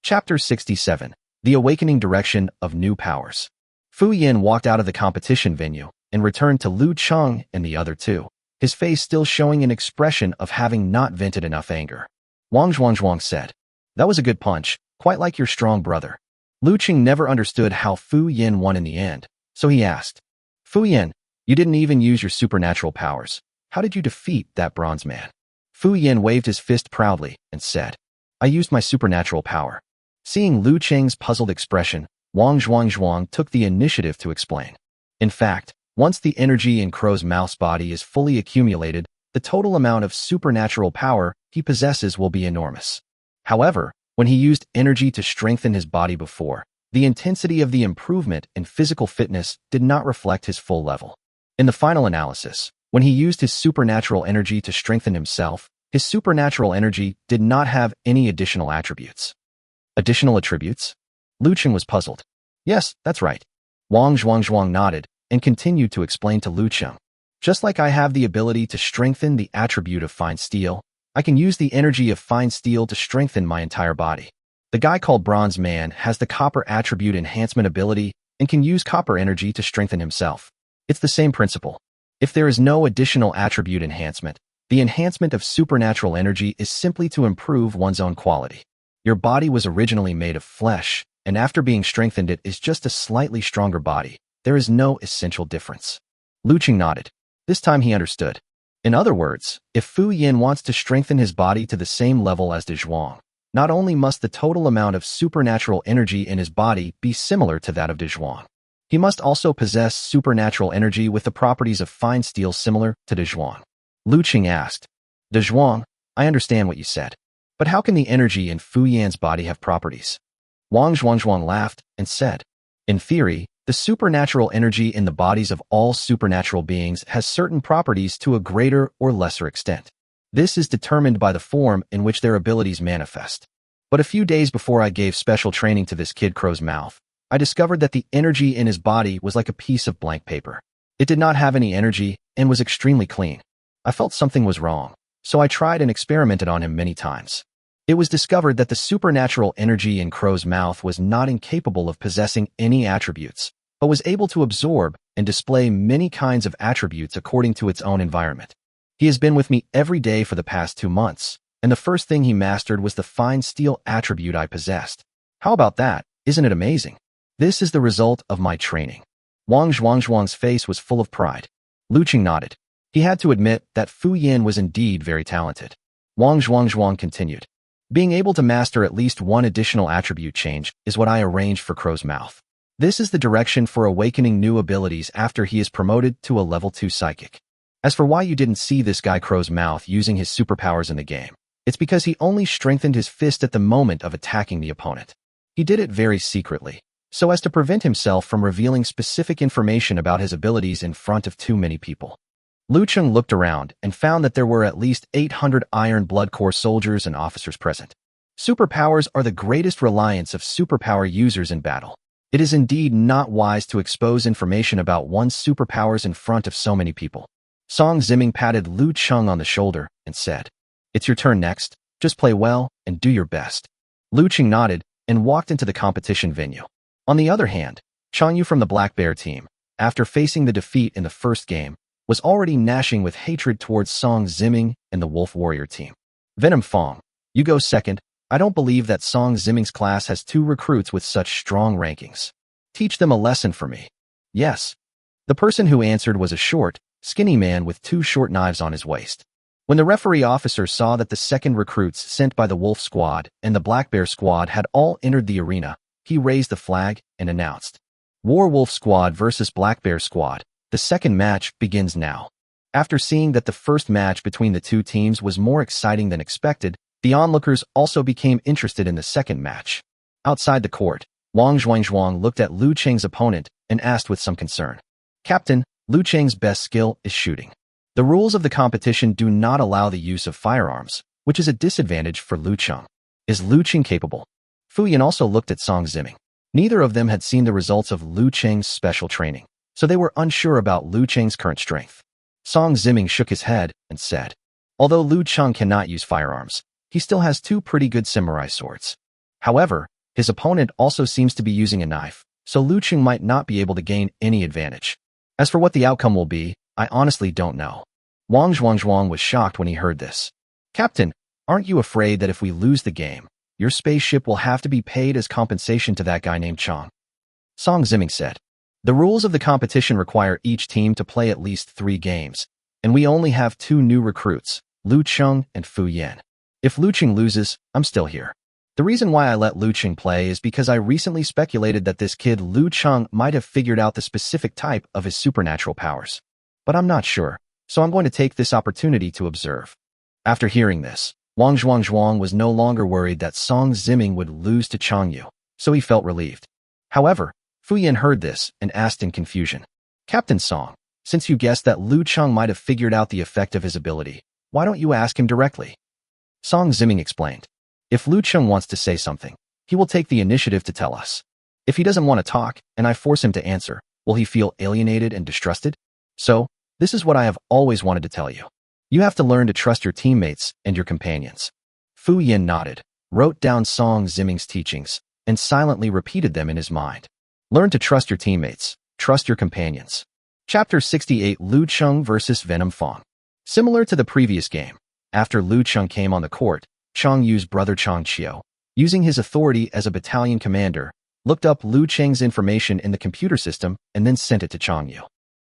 Chapter 67. The Awakening Direction of New Powers. Fu Yin walked out of the competition venue and returned to Liu Cheng and the other two, his face still showing an expression of having not vented enough anger. Wang Zhuangzhuang said, "That was a good punch, quite like your strong brother." Liu Cheng never understood how Fu Yin won in the end, so he asked, "Fu Yin, you didn't even use your supernatural powers. How did you defeat that bronze man?" Fu Yin waved his fist proudly and said, "I used my supernatural power." Seeing Liu Cheng's puzzled expression, Wang Zhuangzhuang took the initiative to explain. In fact, once the energy in Crow's mouth's body is fully accumulated, the total amount of supernatural power he possesses will be enormous. However, when he used energy to strengthen his body before, the intensity of the improvement in physical fitness did not reflect his full level. In the final analysis, when he used his supernatural energy to strengthen himself, his supernatural energy did not have any additional attributes. Additional attributes? Liu Cheng was puzzled. "Yes, that's right." Wang Zhuangzhuang nodded and continued to explain to Liu Cheng. "Just like I have the ability to strengthen the attribute of fine steel, I can use the energy of fine steel to strengthen my entire body. The guy called Bronze Man has the copper attribute enhancement ability and can use copper energy to strengthen himself. It's the same principle. If there is no additional attribute enhancement, the enhancement of supernatural energy is simply to improve one's own quality. Your body was originally made of flesh, and after being strengthened it is just a slightly stronger body. There is no essential difference." Liu Cheng nodded. This time he understood. In other words, if Fu Yin wants to strengthen his body to the same level as De Zhuang, not only must the total amount of supernatural energy in his body be similar to that of De Zhuang, he must also possess supernatural energy with the properties of fine steel similar to De Zhuang. Liu Cheng asked, "De Zhuang, I understand what you said, but how can the energy in Fu Yan's body have properties?" Wang Zhuangzhuang laughed and said, "In theory, the supernatural energy in the bodies of all supernatural beings has certain properties to a greater or lesser extent. This is determined by the form in which their abilities manifest. But a few days before I gave special training to this kid Crow's mouth, I discovered that the energy in his body was like a piece of blank paper. It did not have any energy and was extremely clean. I felt something was wrong, so I tried and experimented on him many times. It was discovered that the supernatural energy in Crow's mouth was not incapable of possessing any attributes, but was able to absorb and display many kinds of attributes according to its own environment. He has been with me every day for the past 2 months, and the first thing he mastered was the fine steel attribute I possessed. How about that? Isn't it amazing? This is the result of my training." Wang Zhuangzhuang's face was full of pride. Liu Cheng nodded. He had to admit that Fu Yin was indeed very talented. Wang Zhuangzhuang continued, "Being able to master at least one additional attribute change is what I arranged for Crow's mouth. This is the direction for awakening new abilities after he is promoted to a level 2 psychic. As for why you didn't see this guy Crow's mouth using his superpowers in the game, it's because he only strengthened his fist at the moment of attacking the opponent. He did it very secretly, so as to prevent himself from revealing specific information about his abilities in front of too many people." Liu Cheng looked around and found that there were at least 800 Iron Blood Corps soldiers and officers present. Superpowers are the greatest reliance of superpower users in battle. It is indeed not wise to expose information about one's superpowers in front of so many people. Song Ziming patted Liu Cheng on the shoulder and said, "It's your turn next. Just play well and do your best." Liu Cheng nodded and walked into the competition venue. On the other hand, Chang Yu from the Black Bear team, after facing the defeat in the first game, was already gnashing with hatred towards Song Ziming and the Wolf Warrior team. "Venom Fong, you go second. I don't believe that Song Ziming's class has 2 recruits with such strong rankings. Teach them a lesson for me." "Yes." The person who answered was a short, skinny man with 2 short knives on his waist. When the referee officer saw that the second recruits sent by the Wolf Squad and the Black Bear Squad had all entered the arena, he raised the flag and announced, "War Wolf Squad versus Black Bear Squad. The second match begins now." After seeing that the first match between the 2 teams was more exciting than expected, the onlookers also became interested in the second match. Outside the court, Wang Zhuangzhuang looked at Liu Cheng's opponent and asked with some concern. Captain, Liu Cheng's best skill is shooting. The rules of the competition do not allow the use of firearms, which is a disadvantage for Liu Cheng. Is Liu Cheng capable? Fu Yan also looked at Song Ziming. Neither of them had seen the results of Liu Cheng's special training, so they were unsure about Liu Cheng's current strength. Song Ziming shook his head and said, although Liu Cheng cannot use firearms, he still has two pretty good samurai swords. However, his opponent also seems to be using a knife, so Liu Cheng might not be able to gain any advantage. As for what the outcome will be, I honestly don't know. Wang Zhuangzhuang was shocked when he heard this. Captain, aren't you afraid that if we lose the game, your spaceship will have to be paid as compensation to that guy named Cheng? Song Ziming said. The rules of the competition require each team to play at least 3 games, and we only have 2 new recruits, Liu Cheng and Fu Yan. If Liu Cheng loses, I'm still here. The reason why I let Liu Cheng play is because I recently speculated that this kid Liu Cheng might have figured out the specific type of his supernatural powers. But I'm not sure, so I'm going to take this opportunity to observe. After hearing this, Wang Zhuangzhuang was no longer worried that Song Ziming would lose to Chang Yu, so he felt relieved. However, Fu Yan heard this and asked in confusion. Captain Song, since you guessed that Liu Cheng might have figured out the effect of his ability, why don't you ask him directly? Song Ziming explained. If Liu Cheng wants to say something, he will take the initiative to tell us. If he doesn't want to talk and I force him to answer, will he feel alienated and distrusted? So, this is what I have always wanted to tell you. You have to learn to trust your teammates and your companions. Fu Yan nodded, wrote down Song Ziming's teachings, and silently repeated them in his mind. Learn to trust your teammates, trust your companions. Chapter 68 Liu Cheng vs. Venom Fong. Similar to the previous game, after Liu Cheng came on the court, Chang Yu's brother Chang Qiu, using his authority as a battalion commander, looked up Liu Cheng's information in the computer system and then sent it to Chang Yu.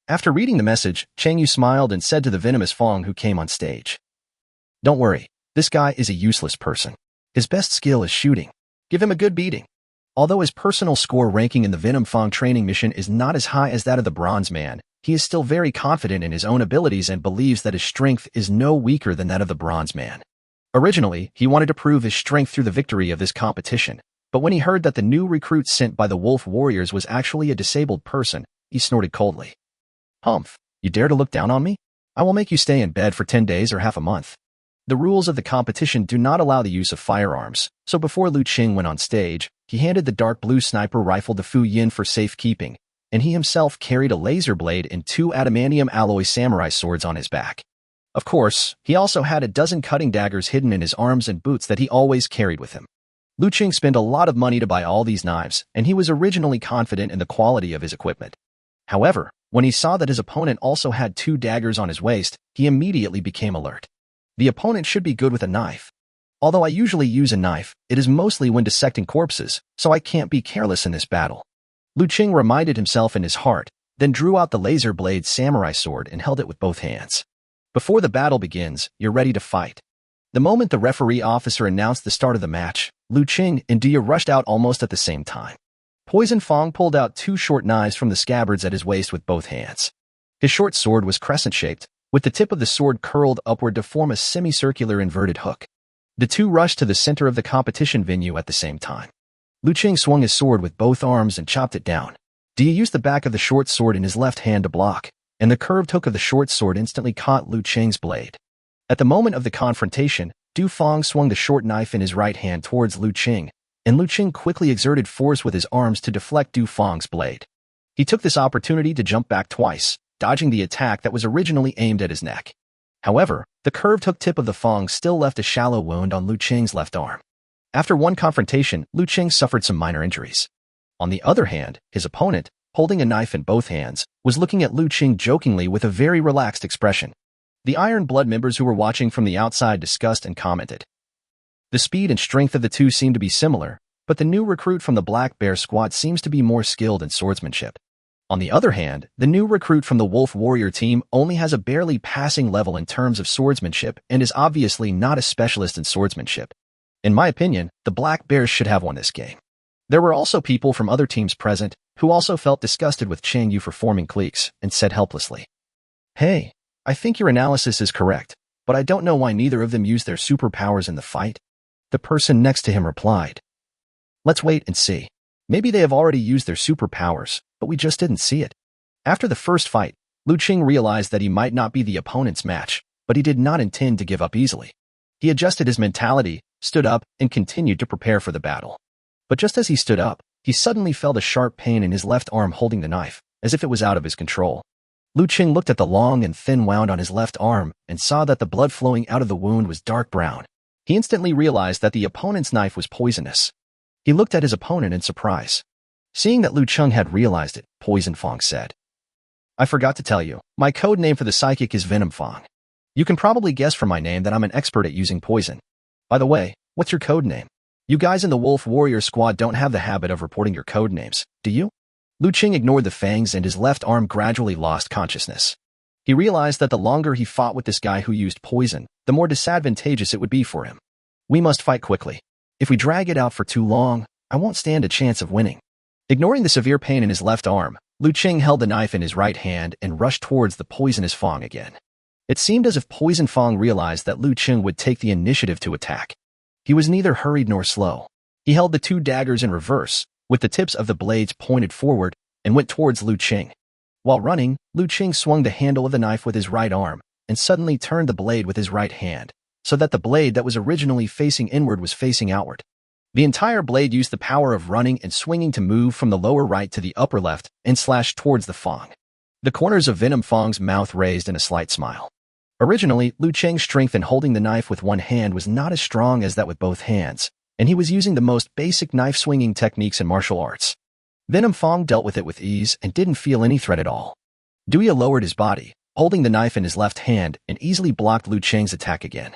After reading the message, Chang Yu smiled and said to the venomous Fong who came on stage, Don't worry, this guy is a useless person. His best skill is shooting. Give him a good beating. Although his personal score ranking in the Venom Fong training mission is not as high as that of the Bronze Man, he is still very confident in his own abilities and believes that his strength is no weaker than that of the Bronze Man. Originally, he wanted to prove his strength through the victory of this competition, but when he heard that the new recruit sent by the Wolf Warriors was actually a disabled person, he snorted coldly. Humph, you dare to look down on me? I will make you stay in bed for 10 days or half a month. The rules of the competition do not allow the use of firearms, so before Liu Cheng went on stage, he handed the dark blue sniper rifle to Fu Yan for safekeeping, and he himself carried a laser blade and 2 adamantium alloy samurai swords on his back. Of course, he also had a dozen cutting daggers hidden in his arms and boots that he always carried with him. Liu Cheng spent a lot of money to buy all these knives, and he was originally confident in the quality of his equipment. However, when he saw that his opponent also had 2 daggers on his waist, he immediately became alert. The opponent should be good with a knife. Although I usually use a knife, it is mostly when dissecting corpses, so I can't be careless in this battle. Liu Cheng reminded himself in his heart, then drew out the laser blade samurai sword and held it with both hands. Before the battle begins, you're ready to fight. The moment the referee officer announced the start of the match, Liu Cheng and Dia rushed out almost at the same time. Poison Fong pulled out 2 short knives from the scabbards at his waist with both hands. His short sword was crescent-shaped, with the tip of the sword curled upward to form a semicircular inverted hook. The 2 rushed to the center of the competition venue at the same time. Liu Cheng swung his sword with both arms and chopped it down. Dia used the back of the short sword in his left hand to block, and the curved hook of the short sword instantly caught Liu Cheng's blade. At the moment of the confrontation, Du Fong swung the short knife in his right hand towards Liu Cheng, and Liu Cheng quickly exerted force with his arms to deflect Du Fong's blade. He took this opportunity to jump back twice, dodging the attack that was originally aimed at his neck. However, the curved hook tip of the Fong still left a shallow wound on Liu Cheng's left arm. After one confrontation, Liu Cheng suffered some minor injuries. On the other hand, his opponent, holding a knife in both hands, was looking at Liu Cheng jokingly with a very relaxed expression. The Iron Blood members who were watching from the outside discussed and commented. The speed and strength of the 2 seemed to be similar, but the new recruit from the Black Bear squad seems to be more skilled in swordsmanship. On the other hand, the new recruit from the Wolf Warrior team only has a barely passing level in terms of swordsmanship and is obviously not a specialist in swordsmanship. In my opinion, the Black Bears should have won this game. There were also people from other teams present who also felt disgusted with Chang Yu for forming cliques and said helplessly, Hey, I think your analysis is correct, but I don't know why neither of them used their superpowers in the fight. The person next to him replied, Let's wait and see. Maybe they have already used their superpowers, but we just didn't see it. After the first fight, Liu Cheng realized that he might not be the opponent's match, but he did not intend to give up easily. He adjusted his mentality, stood up, and continued to prepare for the battle. But just as he stood up, he suddenly felt a sharp pain in his left arm holding the knife, as if it was out of his control. Liu Cheng looked at the long and thin wound on his left arm and saw that the blood flowing out of the wound was dark brown. He instantly realized that the opponent's knife was poisonous. He looked at his opponent in surprise. Seeing that Liu Cheng had realized it, Poison Fong said, "I forgot to tell you, my code name for the psychic is Venom Fong. You can probably guess from my name that I'm an expert at using poison. By the way, what's your code name? You guys in the Wolf Warrior squad don't have the habit of reporting your code names, do you?" Liu Cheng ignored the fangs and his left arm gradually lost consciousness. He realized that the longer he fought with this guy who used poison, the more disadvantageous it would be for him. We must fight quickly. If we drag it out for too long, I won't stand a chance of winning. Ignoring the severe pain in his left arm, Liu Cheng held the knife in his right hand and rushed towards the poisonous Fong again. It seemed as if Poison Fong realized that Liu Cheng would take the initiative to attack. He was neither hurried nor slow. He held the two daggers in reverse, with the tips of the blades pointed forward, and went towards Liu Cheng. While running, Liu Cheng swung the handle of the knife with his right arm, and suddenly turned the blade with his right hand, so that the blade that was originally facing inward was facing outward. The entire blade used the power of running and swinging to move from the lower right to the upper left and slash towards the Fong. The corners of Venom Fong's mouth raised in a slight smile. Originally, Liu Cheng's strength in holding the knife with one hand was not as strong as that with both hands, and he was using the most basic knife-swinging techniques in martial arts. Venom Fong dealt with it with ease and didn't feel any threat at all. Duya lowered his body, holding the knife in his left hand, and easily blocked Liu Cheng's attack again.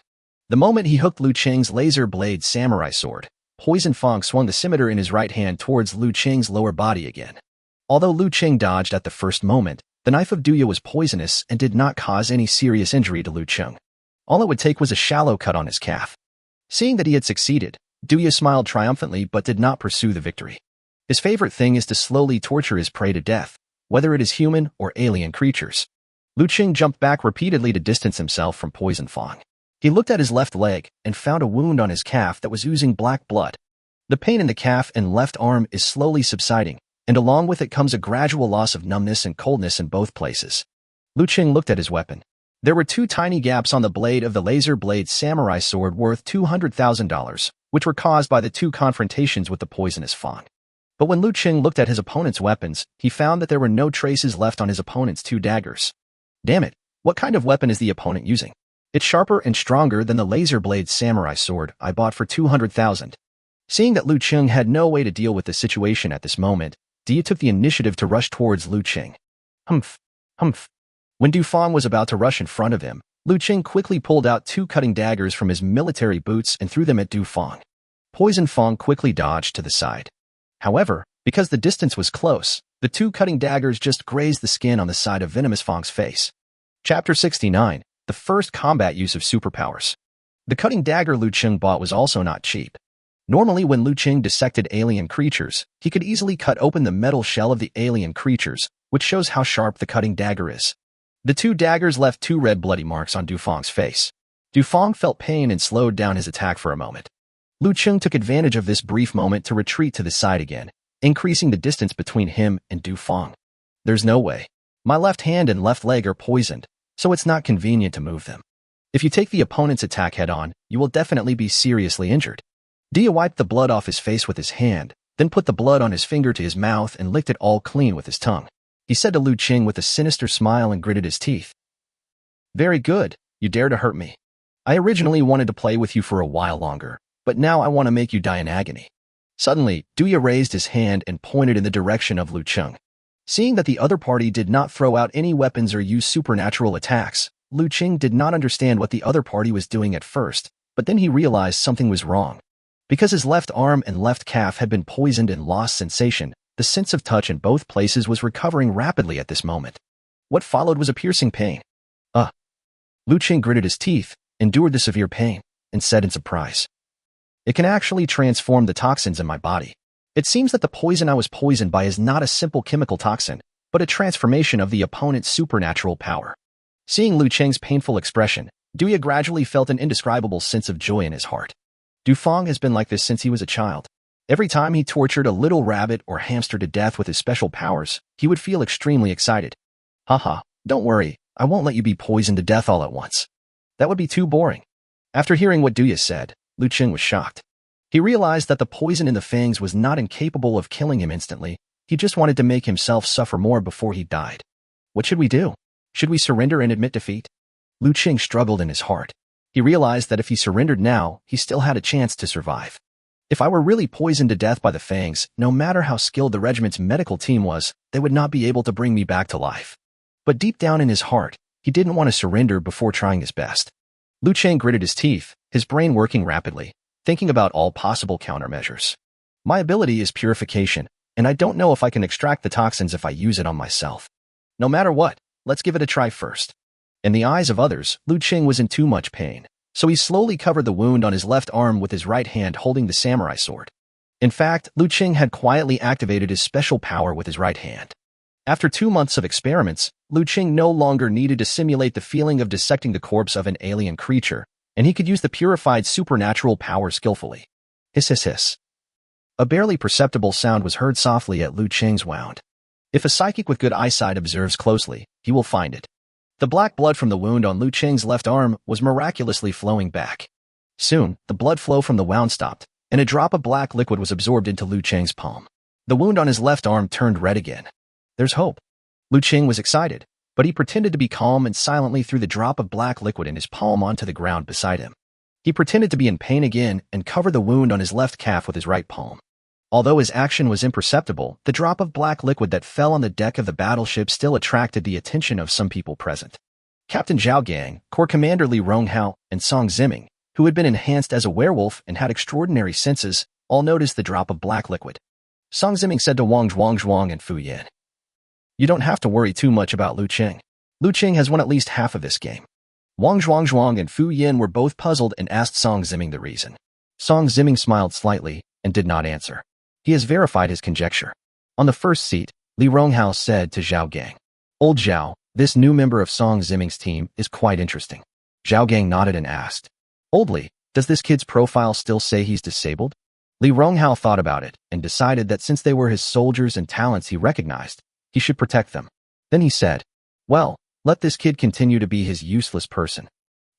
The moment he hooked Liu Cheng's laser blade samurai sword, Poison Fong swung the scimitar in his right hand towards Liu Cheng's lower body again. Although Liu Cheng dodged at the first moment, the knife of Duya was poisonous and did not cause any serious injury to Liu Cheng. All it would take was a shallow cut on his calf. Seeing that he had succeeded, Duya smiled triumphantly but did not pursue the victory. His favorite thing is to slowly torture his prey to death, whether it is human or alien creatures. Liu Cheng jumped back repeatedly to distance himself from Poison Fong. He looked at his left leg and found a wound on his calf that was oozing black blood. The pain in the calf and left arm is slowly subsiding, and along with it comes a gradual loss of numbness and coldness in both places. Liu Cheng looked at his weapon. There were two tiny gaps on the blade of the laser blade samurai sword worth $200,000, which were caused by the two confrontations with the poisonous Fong. But when Liu Cheng looked at his opponent's weapons, he found that there were no traces left on his opponent's two daggers. Damn it, what kind of weapon is the opponent using? It's sharper and stronger than the laser blade samurai sword I bought for $200,000. Seeing that Liu Cheng had no way to deal with the situation at this moment, Dia took the initiative to rush towards Liu Cheng. Humph, humph. When Du Fong was about to rush in front of him, Liu Cheng quickly pulled out two cutting daggers from his military boots and threw them at Du Fong. Poison Fong quickly dodged to the side. However, because the distance was close, the two cutting daggers just grazed the skin on the side of Venomous Fong's face. Chapter 69. The first combat use of superpowers. The cutting dagger Liu Cheng bought was also not cheap. Normally when Liu Cheng dissected alien creatures, he could easily cut open the metal shell of the alien creatures, which shows how sharp the cutting dagger is. The two daggers left two red bloody marks on Du Fong's face. Du Fong felt pain and slowed down his attack for a moment. Liu Cheng took advantage of this brief moment to retreat to the side again, increasing the distance between him and Du Fong. There's no way. My left hand and left leg are poisoned, so it's not convenient to move them. If you take the opponent's attack head-on, you will definitely be seriously injured. Dia wiped the blood off his face with his hand, then put the blood on his finger to his mouth and licked it all clean with his tongue. He said to Liu Cheng with a sinister smile and gritted his teeth. Very good, you dare to hurt me. I originally wanted to play with you for a while longer, but now I want to make you die in agony. Suddenly, Duya raised his hand and pointed in the direction of Liu Cheng. Seeing that the other party did not throw out any weapons or use supernatural attacks, Liu Cheng did not understand what the other party was doing at first, but then he realized something was wrong. Because his left arm and left calf had been poisoned and lost sensation, the sense of touch in both places was recovering rapidly at this moment. What followed was a piercing pain. Liu Cheng gritted his teeth, endured the severe pain, and said in surprise, "It can actually transform the toxins in my body. It seems that the poison I was poisoned by is not a simple chemical toxin, but a transformation of the opponent's supernatural power." Seeing Liu Cheng's painful expression, Duya gradually felt an indescribable sense of joy in his heart. Du Fong has been like this since he was a child. Every time he tortured a little rabbit or hamster to death with his special powers, he would feel extremely excited. Haha, don't worry, I won't let you be poisoned to death all at once. That would be too boring. After hearing what Duya said, Liu Cheng was shocked. He realized that the poison in the fangs was not incapable of killing him instantly. He just wanted to make himself suffer more before he died. What should we do? Should we surrender and admit defeat? Liu Cheng struggled in his heart. He realized that if he surrendered now, he still had a chance to survive. If I were really poisoned to death by the fangs, no matter how skilled the regiment's medical team was, they would not be able to bring me back to life. But deep down in his heart, he didn't want to surrender before trying his best. Liu Cheng gritted his teeth, his brain working rapidly, thinking about all possible countermeasures. My ability is purification, and I don't know if I can extract the toxins if I use it on myself. No matter what, let's give it a try first. In the eyes of others, Liu Cheng was in too much pain, so he slowly covered the wound on his left arm with his right hand holding the samurai sword. In fact, Liu Cheng had quietly activated his special power with his right hand. After 2 months of experiments, Liu Cheng no longer needed to simulate the feeling of dissecting the corpse of an alien creature, and he could use the purified supernatural power skillfully. Hiss hiss hiss. A barely perceptible sound was heard softly at Liu Cheng's wound. If a psychic with good eyesight observes closely, he will find it. The black blood from the wound on Liu Cheng's left arm was miraculously flowing back. Soon, the blood flow from the wound stopped, and a drop of black liquid was absorbed into Liu Cheng's palm. The wound on his left arm turned red again. There's hope. Liu Cheng was excited, but he pretended to be calm and silently threw the drop of black liquid in his palm onto the ground beside him. He pretended to be in pain again and covered the wound on his left calf with his right palm. Although his action was imperceptible, the drop of black liquid that fell on the deck of the battleship still attracted the attention of some people present. Captain Zhao Gang, Corps Commander Li Ronghao, and Song Ziming, who had been enhanced as a werewolf and had extraordinary senses, all noticed the drop of black liquid. Song Ziming said to Wang Zhuang and Fu Yan, "You don't have to worry too much about Liu Cheng. Liu Cheng has won at least half of this game." Wang Zhuang and Fu Yan were both puzzled and asked Song Ziming the reason. Song Ziming smiled slightly and did not answer. He has verified his conjecture. On the first seat, Li Ronghao said to Zhao Gang, "Old Zhao, this new member of Song Ziming's team is quite interesting." Zhao Gang nodded and asked, "Old Li, does this kid's profile still say he's disabled?" Li Ronghao thought about it and decided that since they were his soldiers and talents he recognized, he should protect them. Then he said, "Well, let this kid continue to be his useless person."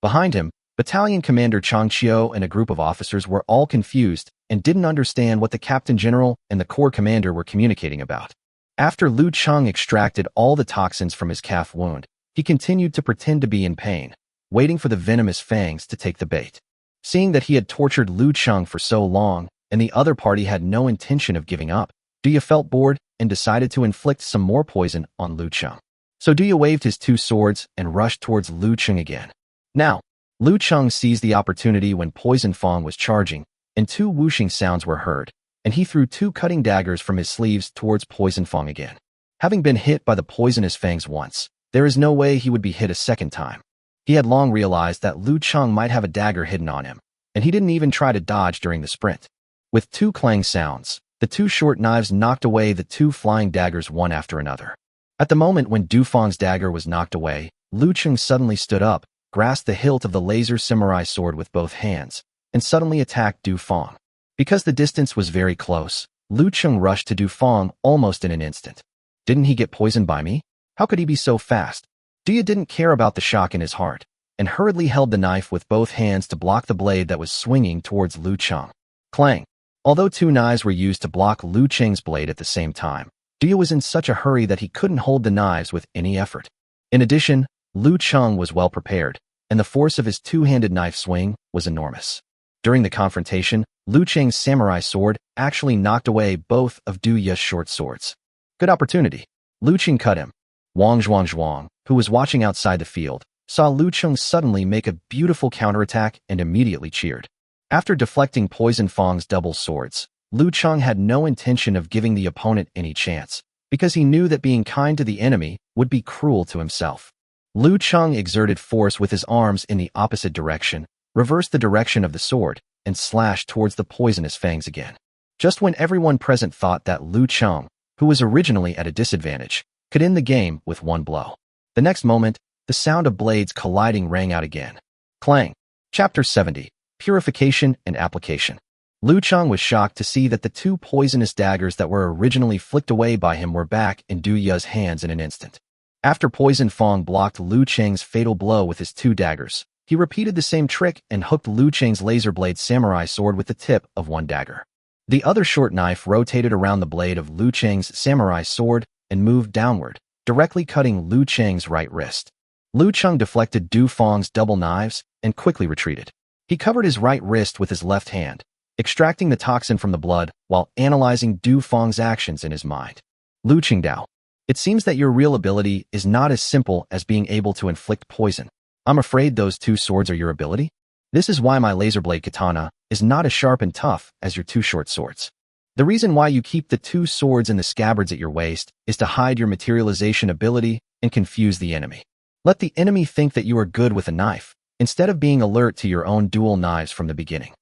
Behind him, Battalion Commander Chang Chiu and a group of officers were all confused and didn't understand what the Captain General and the Corps Commander were communicating about. After Liu Cheng extracted all the toxins from his calf wound, he continued to pretend to be in pain, waiting for the venomous fangs to take the bait. Seeing that he had tortured Liu Cheng for so long, and the other party had no intention of giving up, Duya felt bored and decided to inflict some more poison on Liu Cheng. So Duya waved his 2 swords and rushed towards Liu Cheng again. Now, Liu Cheng seized the opportunity when Poison Fang was charging, and 2 whooshing sounds were heard, and he threw 2 cutting daggers from his sleeves towards Poison Fang again. Having been hit by the poisonous fangs once, there is no way he would be hit a second time. He had long realized that Liu Cheng might have a dagger hidden on him, and he didn't even try to dodge during the sprint. With 2 clang sounds, the 2 short knives knocked away the 2 flying daggers one after another. At the moment when Du Fang's dagger was knocked away, Liu Cheng suddenly stood up, grasped the hilt of the laser samurai sword with both hands, and suddenly attacked Du Fang. Because the distance was very close, Liu Cheng rushed to Du Fang almost in an instant. Didn't he get poisoned by me? How could he be so fast? Duya didn't care about the shock in his heart, and hurriedly held the knife with both hands to block the blade that was swinging towards Liu Cheng. Clang! Although 2 knives were used to block Liu Cheng's blade at the same time, Duya was in such a hurry that he couldn't hold the knives with any effort. In addition, Liu Cheng was well prepared, and the force of his 2-handed knife swing was enormous. During the confrontation, Liu Cheng's samurai sword actually knocked away both of Duya's short swords. Good opportunity. Liu Cheng cut him. Wang Zhuang, who was watching outside the field, saw Liu Cheng suddenly make a beautiful counterattack and immediately cheered. After deflecting Poison Fang's double swords, Liu Cheng had no intention of giving the opponent any chance, because he knew that being kind to the enemy would be cruel to himself. Liu Cheng exerted force with his arms in the opposite direction, reversed the direction of the sword, and slashed towards the poisonous fangs again. Just when everyone present thought that Liu Cheng, who was originally at a disadvantage, could end the game with 1 blow. The next moment, the sound of blades colliding rang out again. Clang. Chapter 70. Purification and Application. Liu Cheng was shocked to see that the two poisonous daggers that were originally flicked away by him were back in Du Ye's hands in an instant. After Poison Fong blocked Liu Cheng's fatal blow with his two daggers, he repeated the same trick and hooked Liu Cheng's laser blade samurai sword with the tip of one dagger. The other short knife rotated around the blade of Liu Cheng's samurai sword and moved downward, directly cutting Liu Cheng's right wrist. Liu Cheng deflected Du Fong's double knives and quickly retreated. He covered his right wrist with his left hand, extracting the toxin from the blood while analyzing Du Fong's actions in his mind. Liu Qingdao, it seems that your real ability is not as simple as being able to inflict poison. I'm afraid those two swords are your ability? This is why my laser blade katana is not as sharp and tough as your two short swords. The reason why you keep the two swords in the scabbards at your waist is to hide your materialization ability and confuse the enemy. Let the enemy think that you are good with a knife, instead of being alert to your own dual knives from the beginning.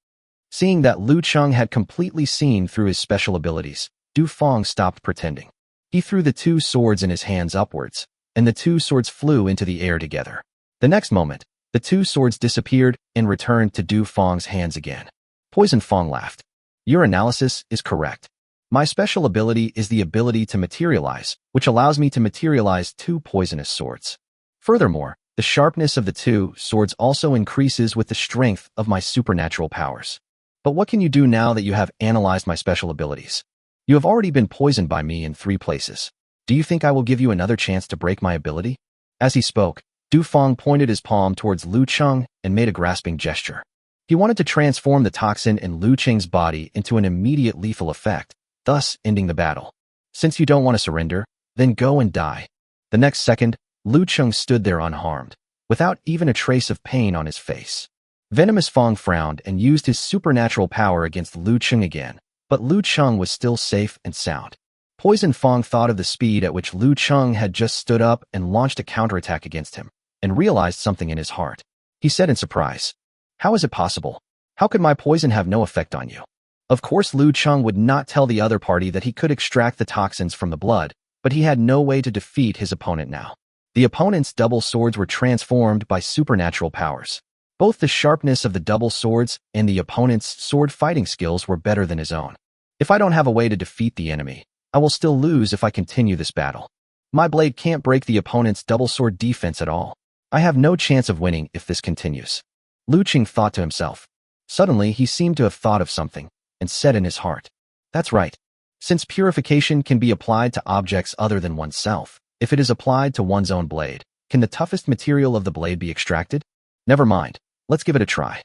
Seeing that Liu Cheng had completely seen through his special abilities, Du Fong stopped pretending. He threw the two swords in his hands upwards, and the two swords flew into the air together. The next moment, the two swords disappeared and returned to Du Fong's hands again. Poison Fong laughed. Your analysis is correct. My special ability is the ability to materialize, which allows me to materialize two poisonous swords. Furthermore, the sharpness of the two swords also increases with the strength of my supernatural powers. But what can you do now that you have analyzed my special abilities? You have already been poisoned by me in 3 places. Do you think I will give you another chance to break my ability? As he spoke, Du Fong pointed his palm towards Liu Cheng and made a grasping gesture. He wanted to transform the toxin in Liu Cheng's body into an immediate lethal effect, thus ending the battle. Since you don't want to surrender, then go and die. The next second, Liu Cheng stood there unharmed, without even a trace of pain on his face. Venomous Fong frowned and used his supernatural power against Liu Cheng again, but Liu Cheng was still safe and sound. Poison Fong thought of the speed at which Liu Cheng had just stood up and launched a counterattack against him, and realized something in his heart. He said in surprise, "How is it possible? How could my poison have no effect on you?" Of course, Liu Cheng would not tell the other party that he could extract the toxins from the blood, but he had no way to defeat his opponent now. The opponent's double swords were transformed by supernatural powers. Both the sharpness of the double swords and the opponent's sword fighting skills were better than his own. If I don't have a way to defeat the enemy, I will still lose if I continue this battle. My blade can't break the opponent's double sword defense at all. I have no chance of winning if this continues. Liu Cheng thought to himself. Suddenly, he seemed to have thought of something, and said in his heart, "That's right. Since purification can be applied to objects other than oneself, if it is applied to one's own blade, can the toughest material of the blade be extracted? Never mind. Let's give it a try."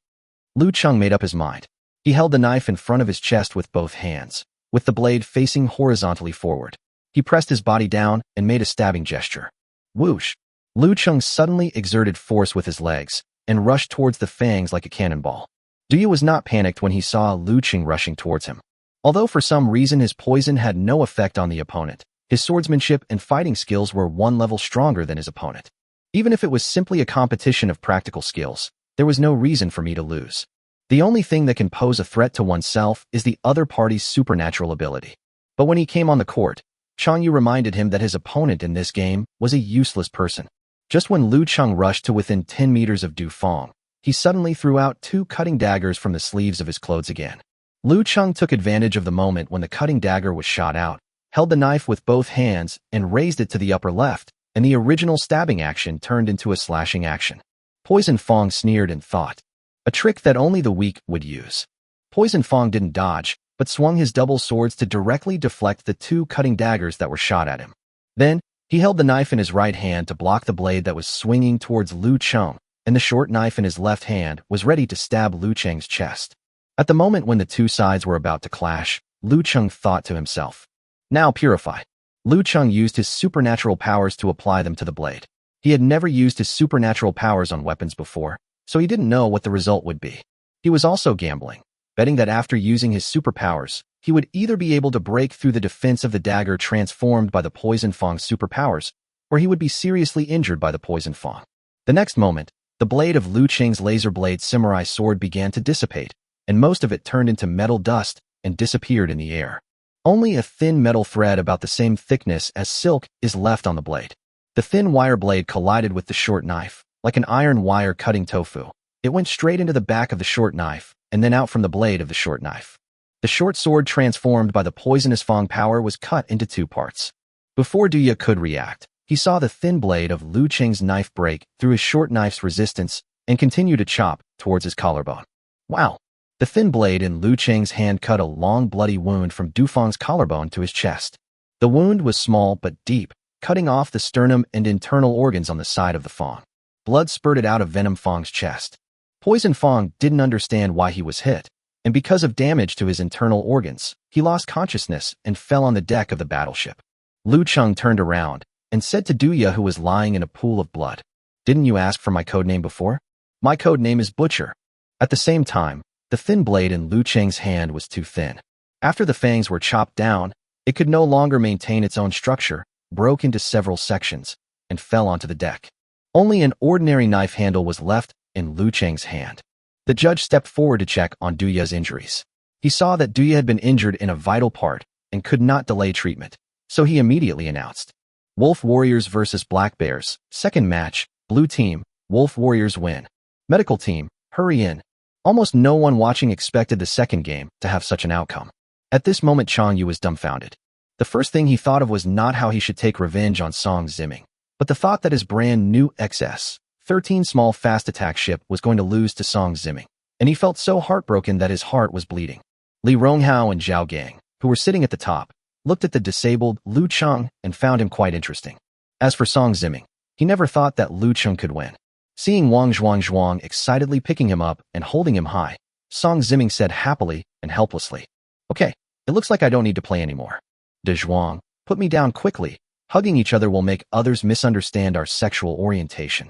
Liu Cheng made up his mind. He held the knife in front of his chest with both hands, with the blade facing horizontally forward. He pressed his body down and made a stabbing gesture. Whoosh! Liu Cheng suddenly exerted force with his legs and rushed towards the fangs like a cannonball. Duyu was not panicked when he saw Liu Cheng rushing towards him. Although for some reason his poison had no effect on the opponent, his swordsmanship and fighting skills were 1 level stronger than his opponent. Even if it was simply a competition of practical skills, there was no reason for me to lose. The only thing that can pose a threat to oneself is the other party's supernatural ability. But when he came on the court, Chang Yu reminded him that his opponent in this game was a useless person. Just when Liu Cheng rushed to within 10 meters of Du Fong, he suddenly threw out 2 cutting daggers from the sleeves of his clothes again. Liu Cheng took advantage of the moment when the cutting dagger was shot out, held the knife with both hands and raised it to the upper left, and the original stabbing action turned into a slashing action. Poison Fong sneered and thought, a trick that only the weak would use. Poison Fong didn't dodge, but swung his double swords to directly deflect the 2 cutting daggers that were shot at him. Then, he held the knife in his right hand to block the blade that was swinging towards Liu Cheng, and the short knife in his left hand was ready to stab Liu Cheng's chest. At the moment when the 2 sides were about to clash, Liu Cheng thought to himself, "Now purify." Liu Cheng used his supernatural powers to apply them to the blade. He had never used his supernatural powers on weapons before, so he didn't know what the result would be. He was also gambling, betting that after using his superpowers, he would either be able to break through the defense of the dagger transformed by the Poison Fong's superpowers, or he would be seriously injured by the Poison Fong. The next moment, the blade of Liu Cheng's laser blade samurai sword began to dissipate, and most of it turned into metal dust and disappeared in the air. Only a thin metal thread about the same thickness as silk is left on the blade. The thin wire blade collided with the short knife, like an iron wire cutting tofu. It went straight into the back of the short knife, and then out from the blade of the short knife. The short sword transformed by the poisonous Fang power was cut into 2 parts. Before Duya could react, he saw the thin blade of Liu Cheng's knife break through his short knife's resistance and continue to chop towards his collarbone. Wow! The thin blade in Liu Cheng's hand cut a long bloody wound from Du Fang's collarbone to his chest. The wound was small but deep, cutting off the sternum and internal organs on the side of the Fang. Blood spurted out of Venom Fang's chest. Poison Fang didn't understand why he was hit, and because of damage to his internal organs, he lost consciousness and fell on the deck of the battleship. Liu Cheng turned around and said to Duya, who was lying in a pool of blood, "Didn't you ask for my codename before? My codename is Butcher." At the same time, the thin blade in Liu Cheng's hand was too thin. After the fangs were chopped down, it could no longer maintain its own structure, broke into several sections, and fell onto the deck. Only an ordinary knife handle was left in Liu Cheng's hand. The judge stepped forward to check on Duya's injuries. He saw that Duya had been injured in a vital part and could not delay treatment, so he immediately announced, "Wolf Warriors versus Black Bears, second match, blue team, Wolf Warriors win. Medical team, hurry in." Almost no one watching expected the second game to have such an outcome. At this moment, Chang Yu was dumbfounded. The first thing he thought of was not how he should take revenge on Song Ziming, but the thought that his brand new XS-13 small fast attack ship was going to lose to Song Ziming, and he felt so heartbroken that his heart was bleeding. Li Ronghao and Zhao Gang, who were sitting at the top, looked at the disabled Liu Cheng and found him quite interesting. As for Song Ziming, he never thought that Liu Cheng could win. Seeing Wang Zhuang excitedly picking him up and holding him high, Song Ziming said happily and helplessly, "Okay, it looks like I don't need to play anymore. De Zhuang, put me down quickly. Hugging each other will make others misunderstand our sexual orientation."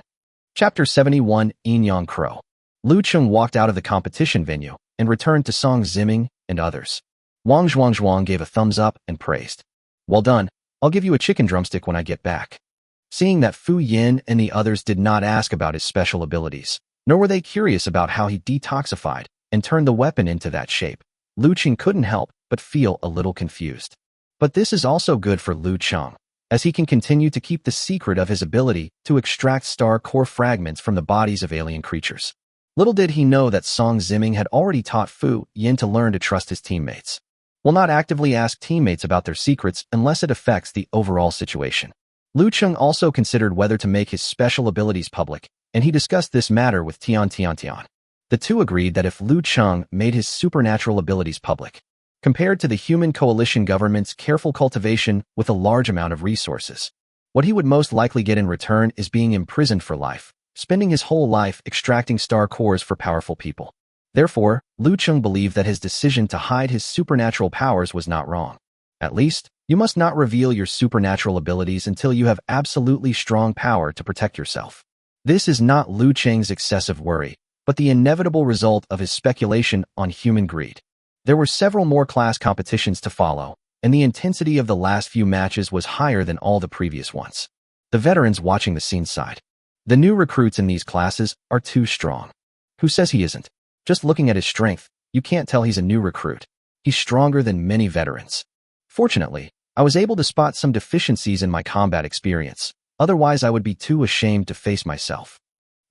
Chapter 71, Yin Yang Crow. Liu Cheng walked out of the competition venue and returned to Song Ziming and others. Wang Zhuang gave a thumbs up and praised. "Well done. I'll give you a chicken drumstick when I get back." Seeing that Fu Yin and the others did not ask about his special abilities, nor were they curious about how he detoxified and turned the weapon into that shape, Liu Cheng couldn't help but feel a little confused. But this is also good for Liu Cheng, as he can continue to keep the secret of his ability to extract star core fragments from the bodies of alien creatures. Little did he know that Song Ziming had already taught Fu Yin to learn to trust his teammates. Will not actively ask teammates about their secrets unless it affects the overall situation. Liu Cheng also considered whether to make his special abilities public, and he discussed this matter with Tian. The two agreed that if Liu Cheng made his supernatural abilities public, compared to the human coalition government's careful cultivation with a large amount of resources, what he would most likely get in return is being imprisoned for life, spending his whole life extracting star cores for powerful people. Therefore, Liu Cheng believed that his decision to hide his supernatural powers was not wrong. At least, you must not reveal your supernatural abilities until you have absolutely strong power to protect yourself. This is not Liu Cheng's excessive worry, but the inevitable result of his speculation on human greed. There were several more class competitions to follow, and the intensity of the last few matches was higher than all the previous ones. The veterans watching the scene sighed. The new recruits in these classes are too strong. Who says he isn't? Just looking at his strength, you can't tell he's a new recruit. He's stronger than many veterans. Fortunately, I was able to spot some deficiencies in my combat experience, otherwise I would be too ashamed to face myself.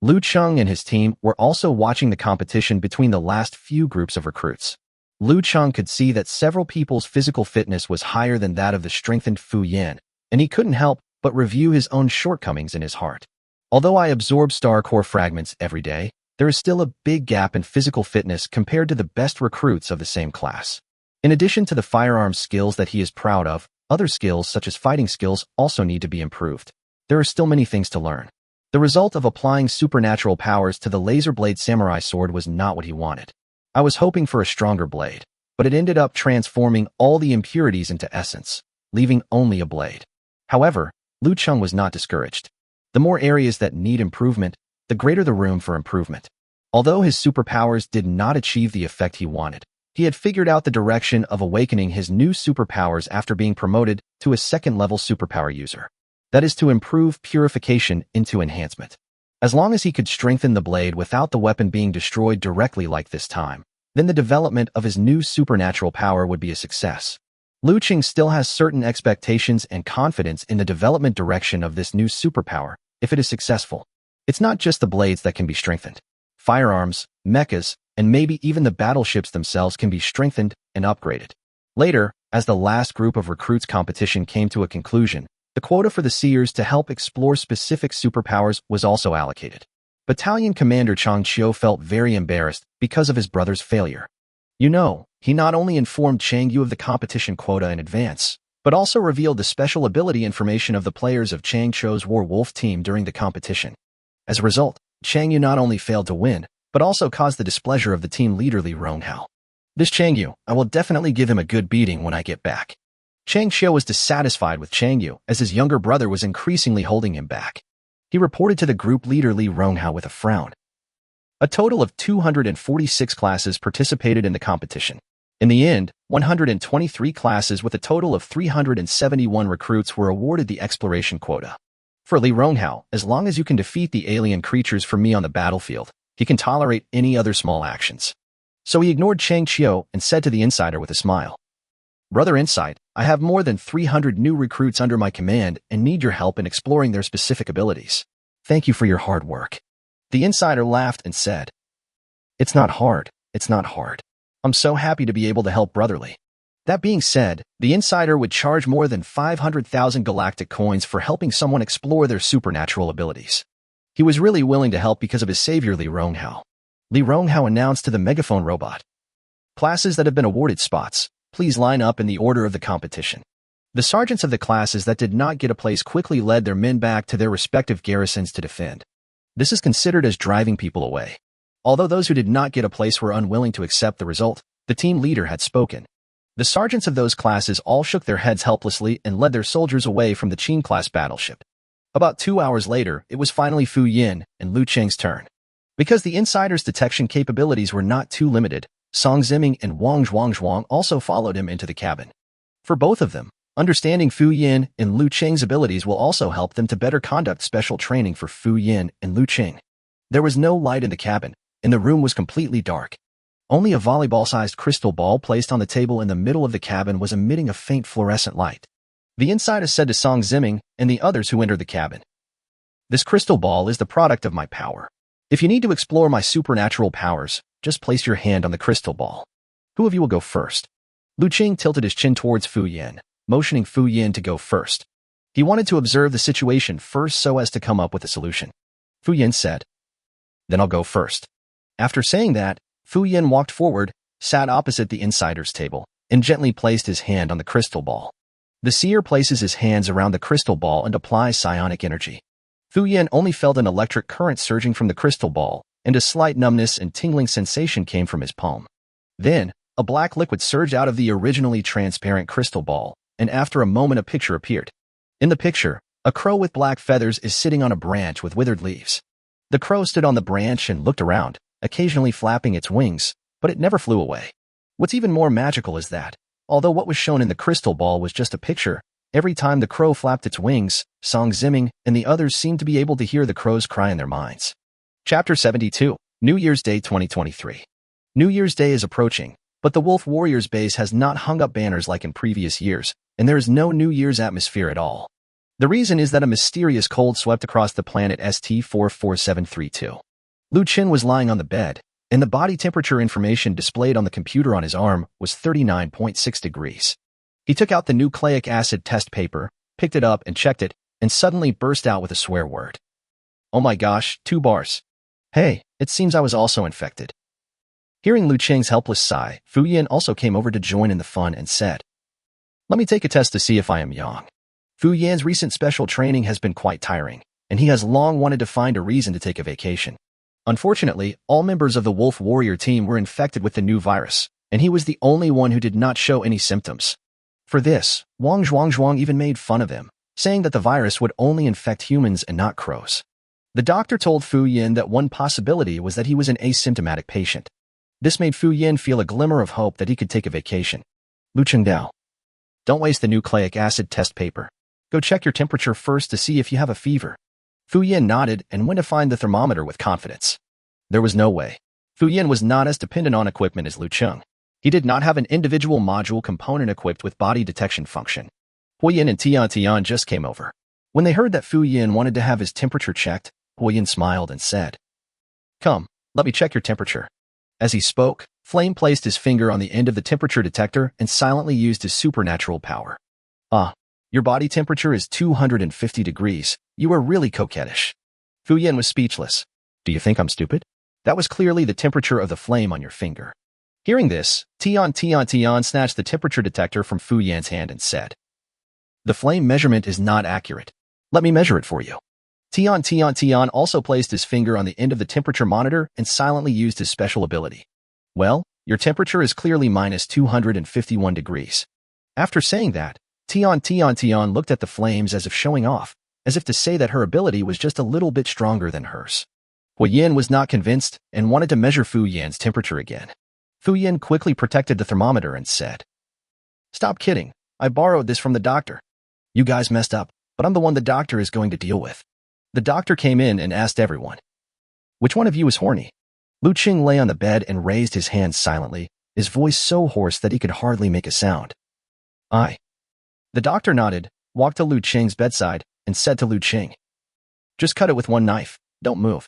Liu Cheng and his team were also watching the competition between the last few groups of recruits. Liu Cheng could see that several people's physical fitness was higher than that of the strengthened Fu Yin, and he couldn't help but review his own shortcomings in his heart. Although I absorb star core fragments every day, there is still a big gap in physical fitness compared to the best recruits of the same class. In addition to the firearms skills that he is proud of, other skills such as fighting skills also need to be improved. There are still many things to learn. The result of applying supernatural powers to the laser blade samurai sword was not what he wanted. I was hoping for a stronger blade, but it ended up transforming all the impurities into essence, leaving only a blade. However, Liu Cheng was not discouraged. The more areas that need improvement, the greater the room for improvement. Although his superpowers did not achieve the effect he wanted, he had figured out the direction of awakening his new superpowers after being promoted to a second-level superpower user. That is to improve purification into enhancement. As long as he could strengthen the blade without the weapon being destroyed directly like this time, then the development of his new supernatural power would be a success. Liu Cheng still has certain expectations and confidence in the development direction of this new superpower, if it is successful. It's not just the blades that can be strengthened. Firearms, mechas, and maybe even the battleships themselves can be strengthened and upgraded. Later, as the last group of recruits competition came to a conclusion, the quota for the Seers to help explore specific superpowers was also allocated. Battalion Commander Chang Qiu felt very embarrassed because of his brother's failure. He not only informed Chang Yu of the competition quota in advance, but also revealed the special ability information of the players of Chang Qiu's War Wolf team during the competition. As a result, Chang Yu not only failed to win, but also caused the displeasure of the team leader Li Ronghao. This Chang Yu, I will definitely give him a good beating when I get back. Chang Qiu was dissatisfied with Chang Yu as his younger brother was increasingly holding him back. He reported to the group leader Li Ronghao with a frown. A total of 246 classes participated in the competition. In the end, 123 classes with a total of 371 recruits were awarded the exploration quota. For Li Ronghao, as long as you can defeat the alien creatures for me on the battlefield, he can tolerate any other small actions. So he ignored Chang Qiu and said to the insider with a smile, "Brother Insight, I have more than 300 new recruits under my command and need your help in exploring their specific abilities. Thank you for your hard work." The insider laughed and said, "It's not hard. It's not hard. I'm so happy to be able to help brotherly." That being said, the insider would charge more than 500,000 galactic coins for helping someone explore their supernatural abilities. He was really willing to help because of his savior Li Ronghao. Li Ronghao announced to the megaphone robot, "Classes that have been awarded spots, please line up in the order of the competition." The sergeants of the classes that did not get a place quickly led their men back to their respective garrisons to defend. This is considered as driving people away. Although those who did not get a place were unwilling to accept the result, the team leader had spoken. The sergeants of those classes all shook their heads helplessly and led their soldiers away from the Qin-class battleship. About 2 hours later, it was finally Fu Yin and Liu Cheng's turn. Because the insider's detection capabilities were not too limited, Song Ziming and Wang Zhuang also followed him into the cabin. For both of them, understanding Fu Yin and Liu Cheng's abilities will also help them to better conduct special training for Fu Yin and Liu Cheng. There was no light in the cabin, and the room was completely dark. Only a volleyball-sized crystal ball placed on the table in the middle of the cabin was emitting a faint fluorescent light. The insider said to Song Ziming and the others who entered the cabin, "This crystal ball is the product of my power. If you need to explore my supernatural powers, just place your hand on the crystal ball. Who of you will go first?" Liu Cheng tilted his chin towards Fu Yin, motioning Fu Yin to go first. He wanted to observe the situation first so as to come up with a solution. Fu Yin said, "Then I'll go first." After saying that, Fu Yin walked forward, sat opposite the insider's table, and gently placed his hand on the crystal ball. The seer places his hands around the crystal ball and applies psionic energy. Fu Yin only felt an electric current surging from the crystal ball, and a slight numbness and tingling sensation came from his palm. Then, a black liquid surged out of the originally transparent crystal ball, and after a moment a picture appeared. In the picture, a crow with black feathers is sitting on a branch with withered leaves. The crow stood on the branch and looked around, occasionally flapping its wings, but it never flew away. What's even more magical is that, although what was shown in the crystal ball was just a picture, every time the crow flapped its wings, Song Ziming and the others seemed to be able to hear the crow's cry in their minds. Chapter 72, New Year's Day 2023. New Year's Day is approaching, but the Wolf Warriors base has not hung up banners like in previous years, and there is no New Year's atmosphere at all. The reason is that a mysterious cold swept across the planet ST44732. Liu Chen was lying on the bed, and the body temperature information displayed on the computer on his arm was 39.6 degrees. He took out the nucleic acid test paper, picked it up and checked it, and suddenly burst out with a swear word. "Oh my gosh, 2 bars. Hey, it seems I was also infected." Hearing Liu Cheng's helpless sigh, Fu Yin also came over to join in the fun and said, "Let me take a test to see if I am young." Fu Yan's recent special training has been quite tiring, and he has long wanted to find a reason to take a vacation. Unfortunately, all members of the Wolf Warrior team were infected with the new virus, and he was the only one who did not show any symptoms. For this, Wang Zhuang even made fun of him, saying that the virus would only infect humans and not crows. The doctor told Fu Yin that one possibility was that he was an asymptomatic patient. This made Fu Yin feel a glimmer of hope that he could take a vacation. Liu Chengdao, don't waste the nucleic acid test paper. Go check your temperature first to see if you have a fever. Fu Yin nodded and went to find the thermometer with confidence. There was no way. Fu Yin was not as dependent on equipment as Liu Cheng. He did not have an individual module component equipped with body detection function. Hu Yin and Tian just came over. When they heard that Fu Yin wanted to have his temperature checked, Hu Yin smiled and said, "Come, let me check your temperature." As he spoke, Flame placed his finger on the end of the temperature detector and silently used his supernatural power. Ah, your body temperature is 250 degrees. You are really coquettish. Fu Yan was speechless. Do you think I'm stupid? That was clearly the temperature of the flame on your finger. Hearing this, Tian snatched the temperature detector from Fu Yan's hand and said, "The flame measurement is not accurate. Let me measure it for you." Tian also placed his finger on the end of the temperature monitor and silently used his special ability. Well, your temperature is clearly minus 251 degrees. After saying that, Tian looked at the flames as if showing off, as if to say that her ability was just a little bit stronger than hers. Hu Yan was not convinced and wanted to measure Fu Yan's temperature again. Fu Yan quickly protected the thermometer and said, "Stop kidding. I borrowed this from the doctor. You guys messed up, but I'm the one the doctor is going to deal with." The doctor came in and asked everyone, "Which one of you is horny?" Liu Cheng lay on the bed and raised his hands silently, his voice so hoarse that he could hardly make a sound. "I." The doctor nodded, walked to Liu Cheng's bedside, and said to Liu Cheng, "Just cut it with one knife. Don't move."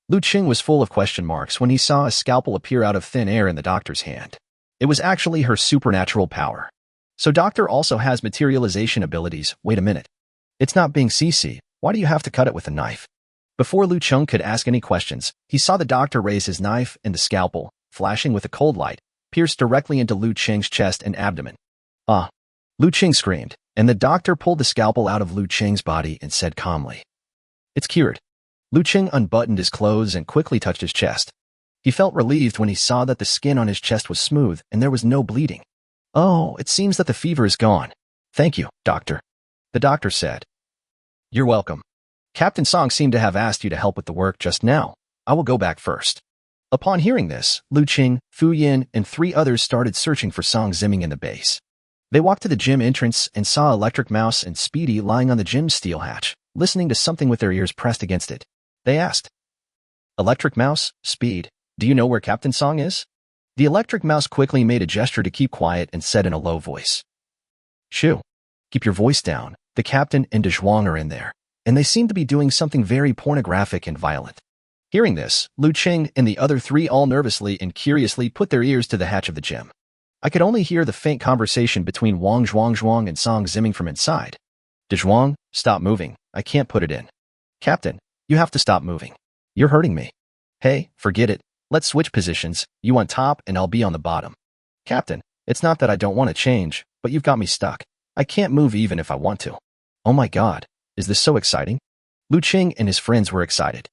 Liu Cheng was full of question marks when he saw a scalpel appear out of thin air in the doctor's hand. It was actually her supernatural power. So doctor also has materialization abilities. Wait a minute. It's not being CC. Why do you have to cut it with a knife? Before Liu Cheng could ask any questions, he saw the doctor raise his knife and the scalpel, flashing with a cold light, pierced directly into Liu Cheng's chest and abdomen. "Ah!" Liu Cheng screamed, and the doctor pulled the scalpel out of Liu Cheng's body and said calmly, "It's cured." Liu Cheng unbuttoned his clothes and quickly touched his chest. He felt relieved when he saw that the skin on his chest was smooth and there was no bleeding. "Oh, it seems that the fever is gone. Thank you, doctor," the doctor said. "You're welcome. Captain Song seemed to have asked you to help with the work just now. I will go back first." Upon hearing this, Liu Cheng, Fu Yan, and 3 others started searching for Song Zimming in the base. They walked to the gym entrance and saw Electric Mouse and Speedy lying on the gym's steel hatch, listening to something with their ears pressed against it. They asked, "Electric Mouse, Speed, do you know where Captain Song is?" The Electric Mouse quickly made a gesture to keep quiet and said in a low voice, "Shoo, keep your voice down. The captain and De Zhuang are in there, and they seem to be doing something very pornographic and violent." Hearing this, Liu Cheng and the other 3 all nervously and curiously put their ears to the hatch of the gym. I could only hear the faint conversation between Wang Zhuang and Song Zimming from inside. "De Zhuang, stop moving. I can't put it in." "Captain, you have to stop moving. You're hurting me." "Hey, forget it. Let's switch positions. You on top and I'll be on the bottom." "Captain, it's not that I don't want to change, but you've got me stuck. I can't move even if I want to." "Oh my god, is this so exciting?" Liu Cheng and his friends were excited.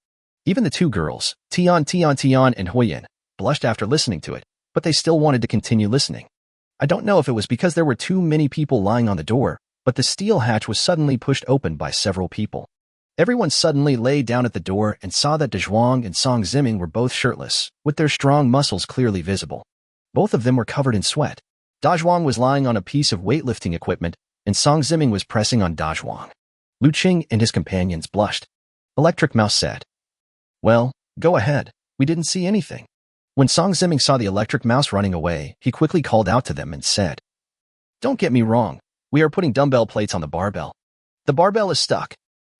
Even the 2 girls, Tian and Hu Yan, blushed after listening to it, but they still wanted to continue listening. I don't know if it was because there were too many people lying on the door, but the steel hatch was suddenly pushed open by several people. Everyone suddenly lay down at the door and saw that De Zhuang and Song Zimming were both shirtless, with their strong muscles clearly visible. Both of them were covered in sweat. Da Zhuang was lying on a piece of weightlifting equipment, and Song Zimming was pressing on Da Zhuang. Liu Cheng and his companions blushed. Electric Mouse said, "Well, go ahead. We didn't see anything." When Song Zimming saw the Electric Mouse running away, he quickly called out to them and said, "Don't get me wrong. We are putting dumbbell plates on the barbell. The barbell is stuck.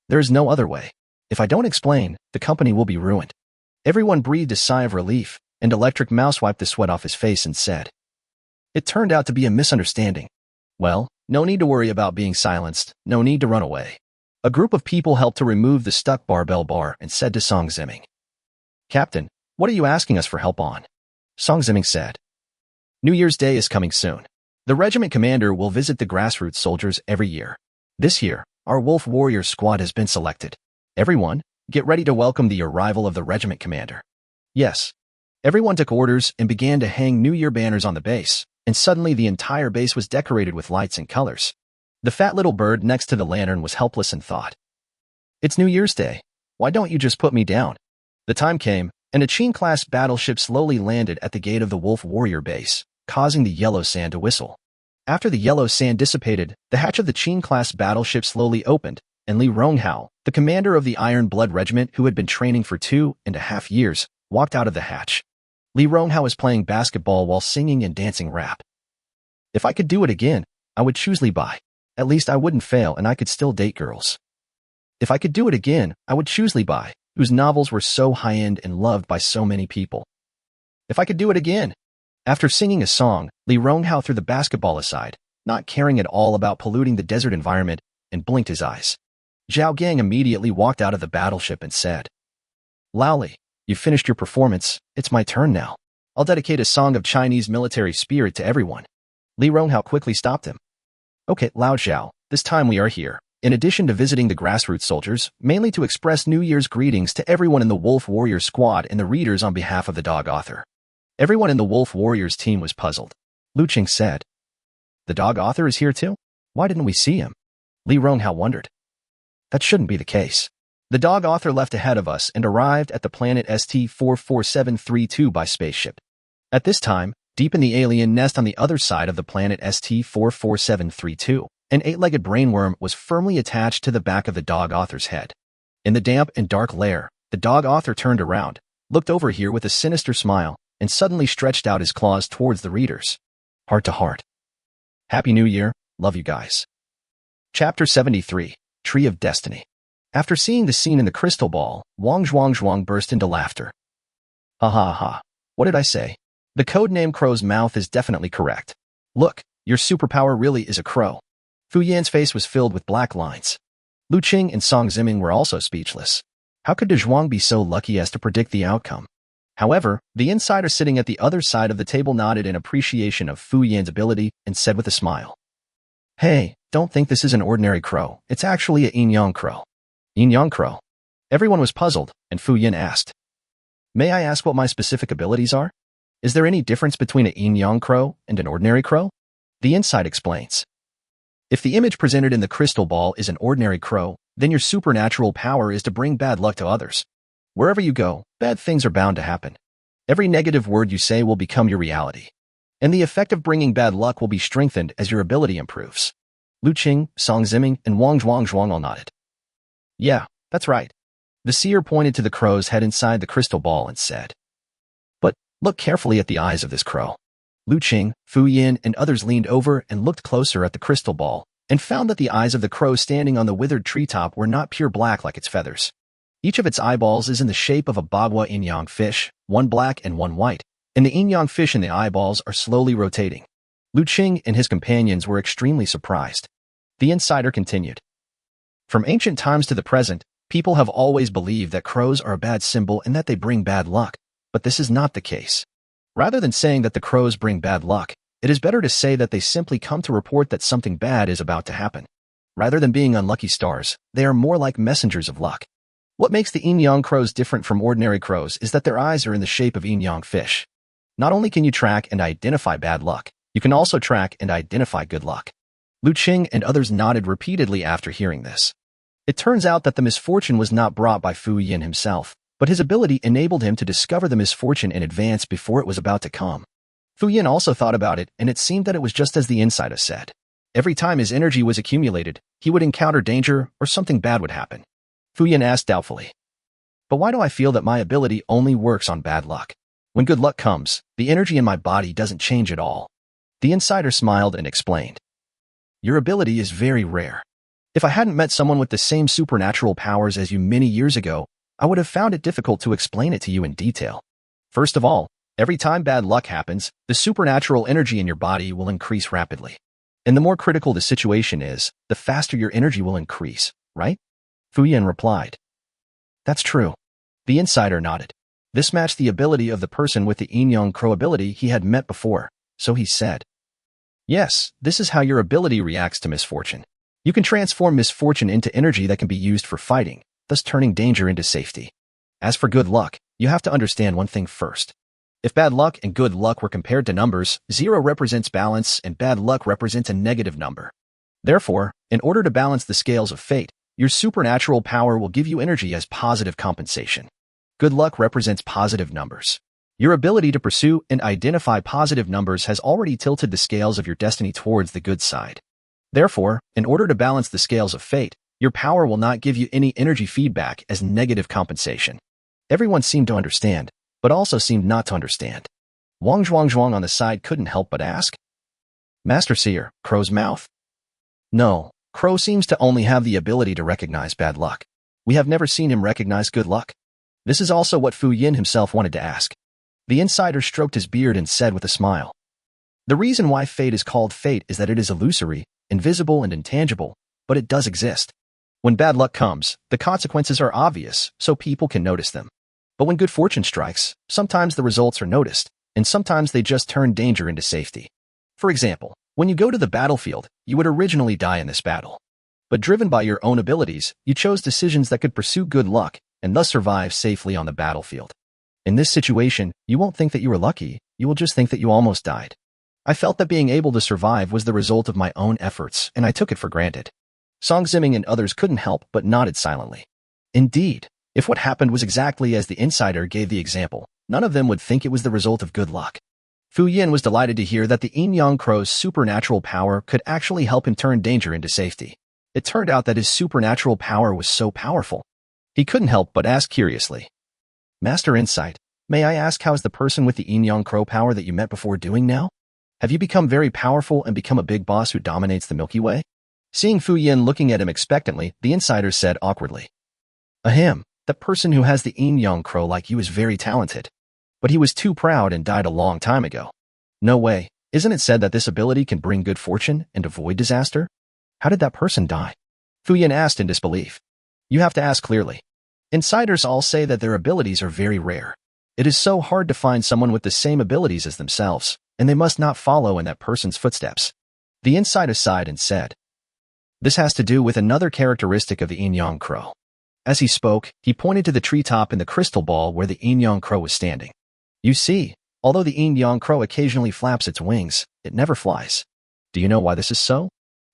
There is no other way. If I don't explain, the company will be ruined." Everyone breathed a sigh of relief, and Electric Mouse wiped the sweat off his face and said, "It turned out to be a misunderstanding. Well, no need to worry about being silenced. No need to run away." A group of people helped to remove the stuck barbell bar and said to Song Zimming, "Captain, what are you asking us for help on?" Song Zimming said, "New Year's Day is coming soon. The regiment commander will visit the grassroots soldiers every year. This year, our Wolf Warrior squad has been selected. Everyone, get ready to welcome the arrival of the regiment commander." Yes. Everyone took orders and began to hang New Year banners on the base, and suddenly the entire base was decorated with lights and colors. The fat little bird next to the lantern was helpless and thought, "It's New Year's Day. Why don't you just put me down?" The time came, and a Qing-class battleship slowly landed at the gate of the Wolf Warrior base, causing the yellow sand to whistle. After the yellow sand dissipated, the hatch of the Qing-class battleship slowly opened, and Li Ronghao, the commander of the Iron Blood Regiment who had been training for 2.5 years, walked out of the hatch. Li Ronghao was playing basketball while singing and dancing rap. "If I could do it again, I would choose Li Bai. At least I wouldn't fail and I could still date girls. If I could do it again, I would choose Li Bai, whose novels were so high-end and loved by so many people." If I could do it again. After singing a song, Li Ronghao threw the basketball aside, not caring at all about polluting the desert environment, and blinked his eyes. Zhao Gang immediately walked out of the battleship and said, Laoli, you finished your performance, it's my turn now. I'll dedicate a song of Chinese military spirit to everyone. Li Ronghao quickly stopped him. Okay, Lao Zhao, this time we are here. In addition to visiting the grassroots soldiers, mainly to express New Year's greetings to everyone in the Wolf Warriors squad and the readers on behalf of the dog author. Everyone in the Wolf Warriors team was puzzled. Liu Cheng said, The dog author is here too? Why didn't we see him? Li Ronghao wondered. That shouldn't be the case. The dog author left ahead of us and arrived at the planet ST-44732 by spaceship. At this time, deep in the alien nest on the other side of the planet ST-44732, an 8-legged brainworm was firmly attached to the back of the dog author's head. In the damp and dark lair, the dog author turned around, looked over here with a sinister smile, and suddenly stretched out his claws towards the readers. Heart to heart. Happy New Year, love you guys. Chapter 73, Tree of Destiny. After seeing the scene in the crystal ball, Wang Zhuang burst into laughter. Ha ha ha. What did I say? The codename Crow's Mouth is definitely correct. Look, your superpower really is a crow. Fu Yan's face was filled with black lines. Liu Cheng and Song Ziming were also speechless. How could De Zhuang be so lucky as to predict the outcome? However, the insider sitting at the other side of the table nodded in appreciation of Fu Yan's ability and said with a smile, Hey, don't think this is an ordinary crow. It's actually a yin-yang crow. Yin-yang crow. Everyone was puzzled, and Fu Yan asked, May I ask what my specific abilities are? Is there any difference between a yin-yang crow and an ordinary crow? The insight explains. If the image presented in the crystal ball is an ordinary crow, then your supernatural power is to bring bad luck to others. Wherever you go, bad things are bound to happen. Every negative word you say will become your reality. And the effect of bringing bad luck will be strengthened as your ability improves. Liu Cheng, Song Ziming, and Wang Zhuang all nodded. Yeah, that's right. The seer pointed to the crow's head inside the crystal ball and said, But look carefully at the eyes of this crow. Liu Cheng, Fu Yan, and others leaned over and looked closer at the crystal ball, and found that the eyes of the crow standing on the withered treetop were not pure black like its feathers. Each of its eyeballs is in the shape of a bagua yin-yang fish, one black and one white, and the yin-yang fish in the eyeballs are slowly rotating. Liu Cheng and his companions were extremely surprised. The insider continued. From ancient times to the present, people have always believed that crows are a bad symbol and that they bring bad luck, but this is not the case. Rather than saying that the crows bring bad luck, it is better to say that they simply come to report that something bad is about to happen. Rather than being unlucky stars, they are more like messengers of luck. What makes the yin-yang crows different from ordinary crows is that their eyes are in the shape of yin-yang fish. Not only can you track and identify bad luck, you can also track and identify good luck. Liu Cheng and others nodded repeatedly after hearing this. It turns out that the misfortune was not brought by Fu Yan himself, but his ability enabled him to discover the misfortune in advance before it was about to come. Fu Yan also thought about it, and it seemed that it was just as the insider said. Every time his energy was accumulated, he would encounter danger or something bad would happen. Fu Yan asked doubtfully, But why do I feel that my ability only works on bad luck? When good luck comes, the energy in my body doesn't change at all. The insider smiled and explained. Your ability is very rare. If I hadn't met someone with the same supernatural powers as you many years ago, I would have found it difficult to explain it to you in detail. First of all, every time bad luck happens, the supernatural energy in your body will increase rapidly. And the more critical the situation is, the faster your energy will increase, right? Fu Yan replied. That's true. The insider nodded. This matched the ability of the person with the yin-yang crow ability he had met before, so he said, Yes, this is how your ability reacts to misfortune. You can transform misfortune into energy that can be used for fighting, thus turning danger into safety. As for good luck, you have to understand one thing first. If bad luck and good luck were compared to numbers, 0 represents balance and bad luck represents a negative number. Therefore, in order to balance the scales of fate, your supernatural power will give you energy as positive compensation. Good luck represents positive numbers. Your ability to pursue and identify positive numbers has already tilted the scales of your destiny towards the good side. Therefore, in order to balance the scales of fate, your power will not give you any energy feedback as negative compensation. Everyone seemed to understand, but also seemed not to understand. Wang Zhuang on the side couldn't help but ask, Master Seer, Crow's Mouth? No, Crow seems to only have the ability to recognize bad luck. We have never seen him recognize good luck. This is also what Fu Yan himself wanted to ask. The insider stroked his beard and said with a smile, "The reason why fate is called fate is that it is illusory, invisible, and intangible, but it does exist. When bad luck comes, the consequences are obvious, so people can notice them. But when good fortune strikes, sometimes the results are noticed, and sometimes they just turn danger into safety. For example, when you go to the battlefield, you would originally die in this battle. But driven by your own abilities, you chose decisions that could pursue good luck and thus survive safely on the battlefield. In this situation, you won't think that you were lucky, you will just think that you almost died. I felt that being able to survive was the result of my own efforts, and I took it for granted." Song Ziming and others couldn't help but nodded silently. Indeed, if what happened was exactly as the insider gave the example, none of them would think it was the result of good luck. Fu Yin was delighted to hear that the Yin-Yang Crow's supernatural power could actually help him turn danger into safety. It turned out that his supernatural power was so powerful. He couldn't help but ask curiously, "Master Insight, may I ask how is the person with the Yin-Yang Crow power that you met before doing now? Have you become very powerful and become a big boss who dominates the Milky Way?" Seeing Fu Yin looking at him expectantly, the insider said awkwardly, "Ahem, that person who has the Yin-Yang Crow like you is very talented. But he was too proud and died a long time ago." "No way, isn't it said that this ability can bring good fortune and avoid disaster? How did that person die?" Fu Yin asked in disbelief. "You have to ask clearly. Insiders all say that their abilities are very rare. It is so hard to find someone with the same abilities as themselves, and they must not follow in that person's footsteps." The insider sighed and said, "This has to do with another characteristic of the Yin-Yang Crow." As he spoke, he pointed to the treetop in the crystal ball where the Yin-Yang Crow was standing. "You see, although the Yin-Yang Crow occasionally flaps its wings, it never flies. Do you know why this is so?"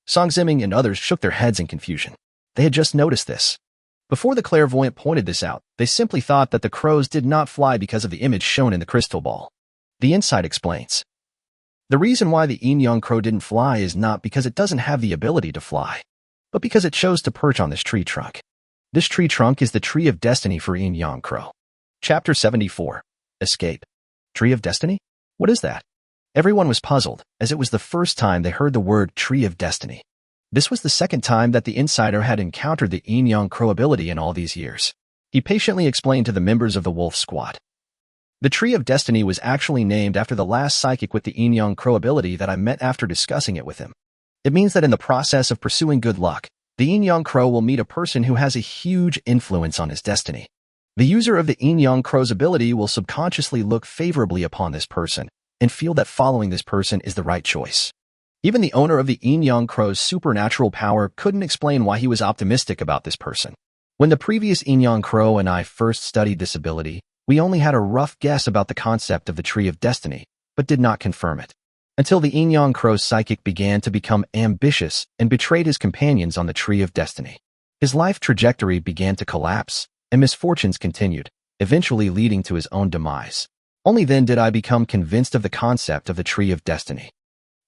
Song Ziming and others shook their heads in confusion. They had just noticed this. Before the clairvoyant pointed this out, they simply thought that the crows did not fly because of the image shown in the crystal ball. The insight explains, "The reason why the Yin-Yang Crow didn't fly is not because it doesn't have the ability to fly, but because it chose to perch on this tree trunk. This tree trunk is the tree of destiny for Yin-Yang Crow." Chapter 74. Escape. Tree of Destiny? What is that? Everyone was puzzled, as it was the first time they heard the word Tree of Destiny. This was the second time that the insider had encountered the Yin-Yang Crow ability in all these years. He patiently explained to the members of the Wolf Squad. "The Tree of Destiny was actually named after the last psychic with the Yin-Yang Crow ability that I met after discussing it with him. It means that in the process of pursuing good luck, the Yin-Yang Crow will meet a person who has a huge influence on his destiny. The user of the Yin-Yang Crow's ability will subconsciously look favorably upon this person and feel that following this person is the right choice. Even the owner of the Yin-Yang Crow's supernatural power couldn't explain why he was optimistic about this person. When the previous Yin-Yang Crow and I first studied this ability, we only had a rough guess about the concept of the Tree of Destiny, but did not confirm it. Until the Yin-Yang Crow's psychic began to become ambitious and betrayed his companions on the Tree of Destiny. His life trajectory began to collapse, and misfortunes continued, eventually leading to his own demise. Only then did I become convinced of the concept of the Tree of Destiny."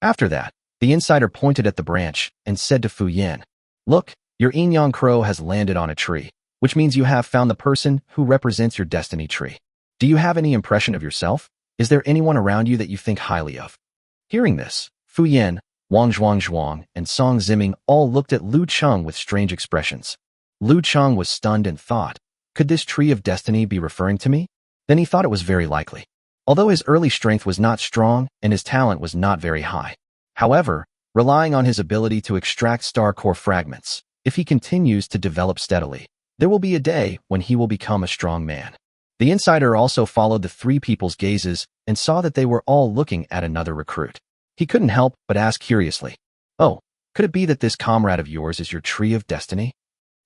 After that, the insider pointed at the branch and said to Fu Yin, "Look, your Yin-Yang Crow has landed on a tree, which means you have found the person who represents your destiny tree. Do you have any impression of yourself? Is there anyone around you that you think highly of?" Hearing this, Fu Yin, Wang Zhuang, and Song Ziming all looked at Liu Cheng with strange expressions. Liu Cheng was stunned and thought, could this Tree of Destiny be referring to me? Then he thought it was very likely. Although his early strength was not strong and his talent was not very high. However, relying on his ability to extract star core fragments, if he continues to develop steadily, there will be a day when he will become a strong man. The insider also followed the three people's gazes and saw that they were all looking at another recruit. He couldn't help but ask curiously, "Oh, could it be that this comrade of yours is your Tree of Destiny?"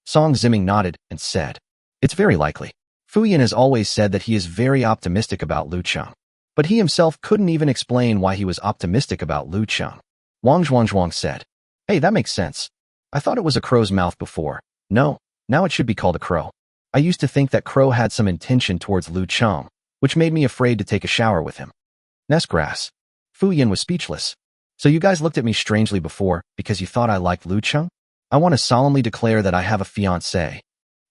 Song Ziming nodded and said, "It's very likely." Fu Yin has always said that he is very optimistic about Liu Cheng, but he himself couldn't even explain why he was optimistic about Liu Cheng. Wang Zhuang said, "Hey, that makes sense. I thought it was a crow's mouth before. No, now it should be called a crow. I used to think that crow had some intention towards Liu Cheng, which made me afraid to take a shower with him." Nest grass. Fu Yin was speechless. "So you guys looked at me strangely before because you thought I liked Liu Cheng? I want to solemnly declare that I have a fiancé."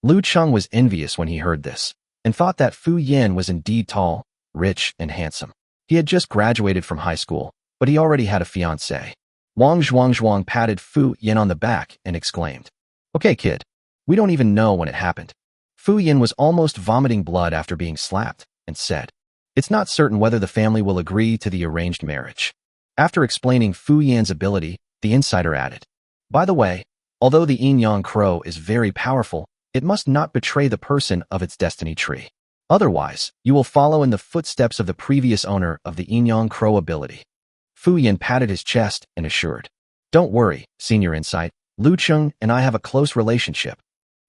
Liu Cheng was envious when he heard this, and thought that Fu Yin was indeed tall, rich, and handsome. He had just graduated from high school, but he already had a fiancé. Wang Zhuang patted Fu Yin on the back and exclaimed, "Okay, kid, we don't even know when it happened." Fu Yin was almost vomiting blood after being slapped, and said, It's not certain whether the family will agree to the arranged marriage. After explaining Fu Yan's ability, the insider added, "By the way, although the yin-yang crow is very powerful, it must not betray the person of its destiny tree. Otherwise, you will follow in the footsteps of the previous owner of the yin-yang crow ability." Fu Yan patted his chest and assured, "Don't worry, Senior Insight. Liu Cheng and I have a close relationship."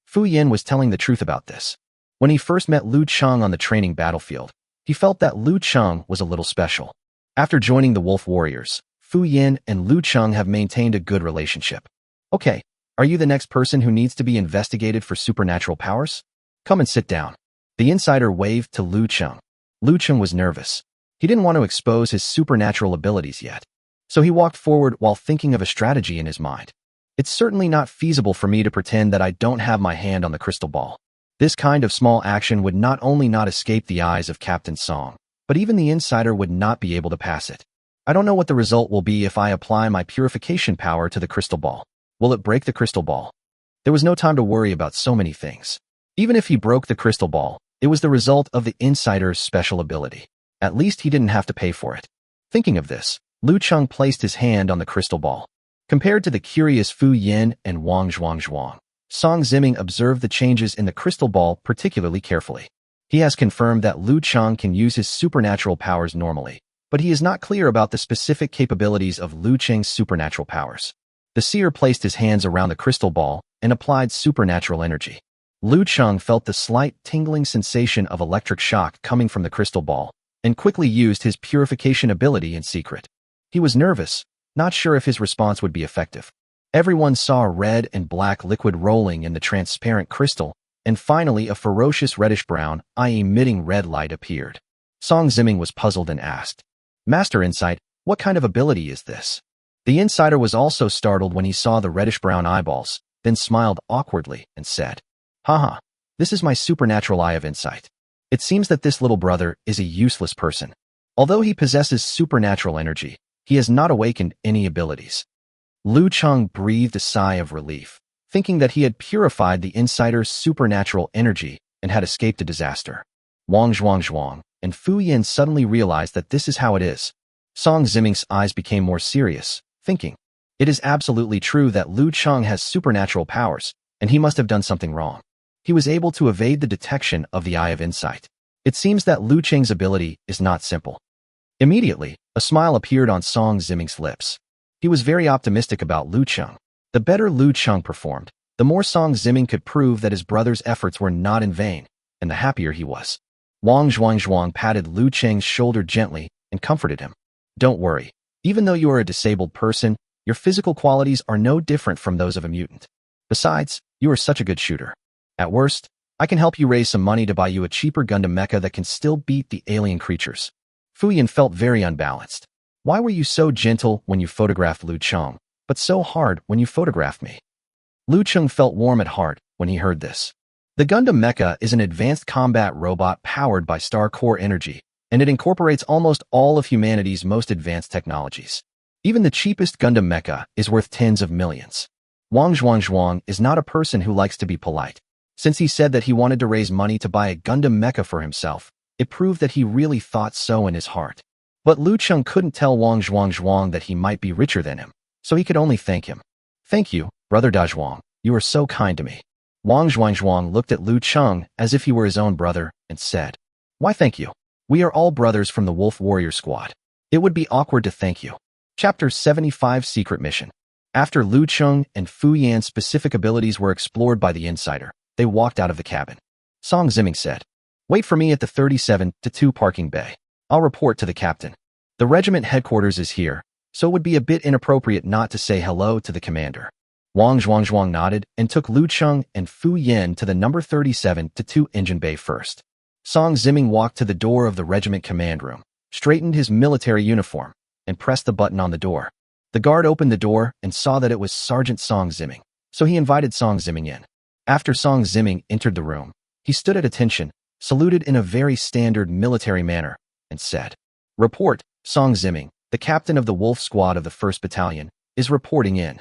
Fu Yan was telling the truth about this. When he first met Liu Cheng on the training battlefield, he felt that Liu Cheng was a little special. After joining the Wolf Warriors, Fu Yan and Liu Cheng have maintained a good relationship. "Okay, are you the next person who needs to be investigated for supernatural powers? Come and sit down." The insider waved to Liu Cheng. Liu Cheng was nervous. He didn't want to expose his supernatural abilities yet. So he walked forward while thinking of a strategy in his mind. "It's certainly not feasible for me to pretend that I don't have my hand on the crystal ball. This kind of small action would not only not escape the eyes of Captain Song, but even the insider would not be able to pass it. I don't know what the result will be if I apply my purification power to the crystal ball. Will it break the crystal ball?" There was no time to worry about so many things. Even if he broke the crystal ball, it was the result of the insider's special ability. At least he didn't have to pay for it. Thinking of this, Liu Cheng placed his hand on the crystal ball. Compared to the curious Fu Yan and Wang Zhuang, Song Ziming observed the changes in the crystal ball particularly carefully. He has confirmed that Liu Cheng can use his supernatural powers normally, but he is not clear about the specific capabilities of Liu Cheng's supernatural powers. The seer placed his hands around the crystal ball and applied supernatural energy. Liu Cheng felt the slight tingling sensation of electric shock coming from the crystal ball and quickly used his purification ability in secret. He was nervous, not sure if his response would be effective. Everyone saw red and black liquid rolling in the transparent crystal, and finally a ferocious reddish-brown, eye-emitting red light appeared. Song Ziming was puzzled and asked, "Master Insight, what kind of ability is this?" The insider was also startled when he saw the reddish-brown eyeballs, then smiled awkwardly and said, "Haha, this is my supernatural eye of insight. It seems that this little brother is a useless person. Although he possesses supernatural energy, he has not awakened any abilities." Liu Cheng breathed a sigh of relief, thinking that he had purified the insider's supernatural energy and had escaped a disaster. Wang Zhuang and Fu Yan suddenly realized that this is how it is. Song Ziming's eyes became more serious, thinking, "It is absolutely true that Liu Cheng has supernatural powers, and he must have done something wrong." He was able to evade the detection of the Eye of Insight. It seems that Liu Cheng's ability is not simple. Immediately, a smile appeared on Song Ziming's lips. He was very optimistic about Liu Cheng. The better Liu Cheng performed, the more Song Ziming could prove that his brother's efforts were not in vain, and the happier he was. Wang Zhuang patted Liu Cheng's shoulder gently and comforted him. "Don't worry. Even though you are a disabled person, your physical qualities are no different from those of a mutant. Besides, you are such a good shooter. At worst, I can help you raise some money to buy you a cheaper Gundam mecha that can still beat the alien creatures." Fu Yan felt very unbalanced. "Why were you so gentle when you photographed Liu Cheng, but so hard when you photographed me?" Liu Cheng felt warm at heart when he heard this. The Gundam mecha is an advanced combat robot powered by star core energy, and it incorporates almost all of humanity's most advanced technologies. Even the cheapest Gundam mecha is worth tens of millions. Wang Zhuang is not a person who likes to be polite. Since he said that he wanted to raise money to buy a Gundam mecha for himself, it proved that he really thought so in his heart. But Liu Cheng couldn't tell Wang Zhuang that he might be richer than him, so he could only thank him. "Thank you, Brother Da Zhuang. You are so kind to me." Wang Zhuang looked at Liu Cheng as if he were his own brother and said, "Why thank you? We are all brothers from the Wolf Warrior Squad. It would be awkward to thank you." Chapter 75 Secret Mission. After Liu Cheng and Fu Yan's specific abilities were explored by the insider, they walked out of the cabin. Song Ziming said, "Wait for me at the 37-2 parking bay. I'll report to the captain. The regiment headquarters is here, so it would be a bit inappropriate not to say hello to the commander." Wang Zhuang nodded and took Liu Cheng and Fu Yan to the number 37-2 engine bay first. Song Ziming walked to the door of the regiment command room, straightened his military uniform, and pressed the button on the door. The guard opened the door and saw that it was Sergeant Song Ziming, so he invited Song Ziming in. After Song Ziming entered the room, he stood at attention, saluted in a very standard military manner, and said, "Report, Song Ziming, the captain of the Wolf Squad of the 1st Battalion, is reporting in."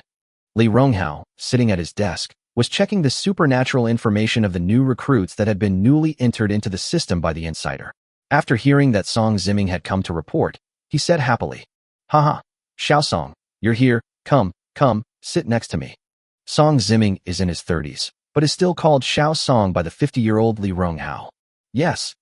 Li Ronghao, sitting at his desk, was checking the supernatural information of the new recruits that had been newly entered into the system by the insider. After hearing that Song Ziming had come to report, he said happily, "Haha, Xiao Song, you're here, come, sit next to me." Song Ziming is in his 30s, but is still called Xiao Song by the 50-year-old Li Ronghao. "Yes."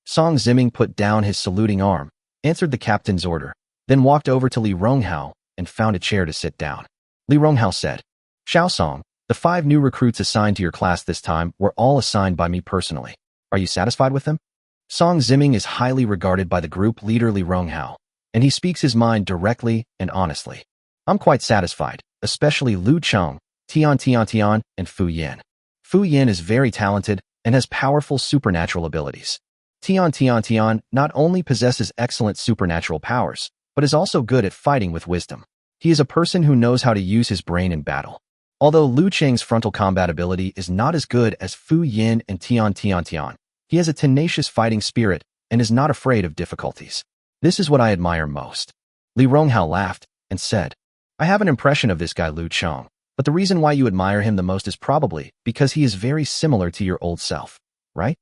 Song Ziming put down his saluting arm, answered the captain's order, then walked over to Li Ronghao and found a chair to sit down. Li Ronghao said, "Xiao Song, the 5 new recruits assigned to your class this time were all assigned by me personally. Are you satisfied with them?" Song Ziming is highly regarded by the group leader Li Ronghao, and he speaks his mind directly and honestly. "I'm quite satisfied, especially Liu Cheng, Tian, and Fu Yin. Fu Yin is very talented and has powerful supernatural abilities. Tian not only possesses excellent supernatural powers, but is also good at fighting with wisdom. He is a person who knows how to use his brain in battle. Although Liu Cheng's frontal combat ability is not as good as Fu Yin and Tian, he has a tenacious fighting spirit and is not afraid of difficulties. This is what I admire most." Li Ronghao laughed and said, "I have an impression of this guy Liu Cheng, but the reason why you admire him the most is probably because he is very similar to your old self, right?"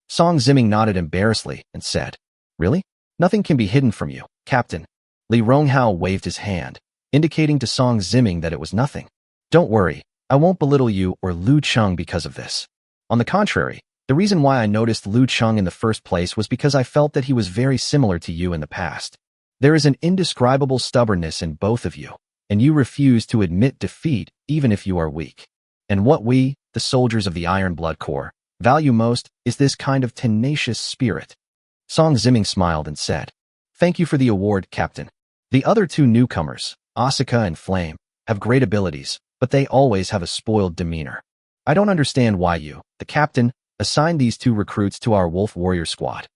Song Ziming nodded embarrassedly and said, "Really? Nothing can be hidden from you, Captain." Li Ronghao waved his hand, indicating to Song Ziming that it was nothing. "Don't worry, I won't belittle you or Liu Cheng because of this. On the contrary, the reason why I noticed Liu Cheng in the first place was because I felt that he was very similar to you in the past. There is an indescribable stubbornness in both of you, and you refuse to admit defeat even if you are weak. And what we, the soldiers of the Iron Blood Corps, value most is this kind of tenacious spirit." Song Ziming smiled and said, "Thank you for the award, Captain. The other 2 newcomers, Asuka and Flame, have great abilities, but they always have a spoiled demeanor. I don't understand why you, the captain, assigned these 2 recruits to our Wolf Warrior squad."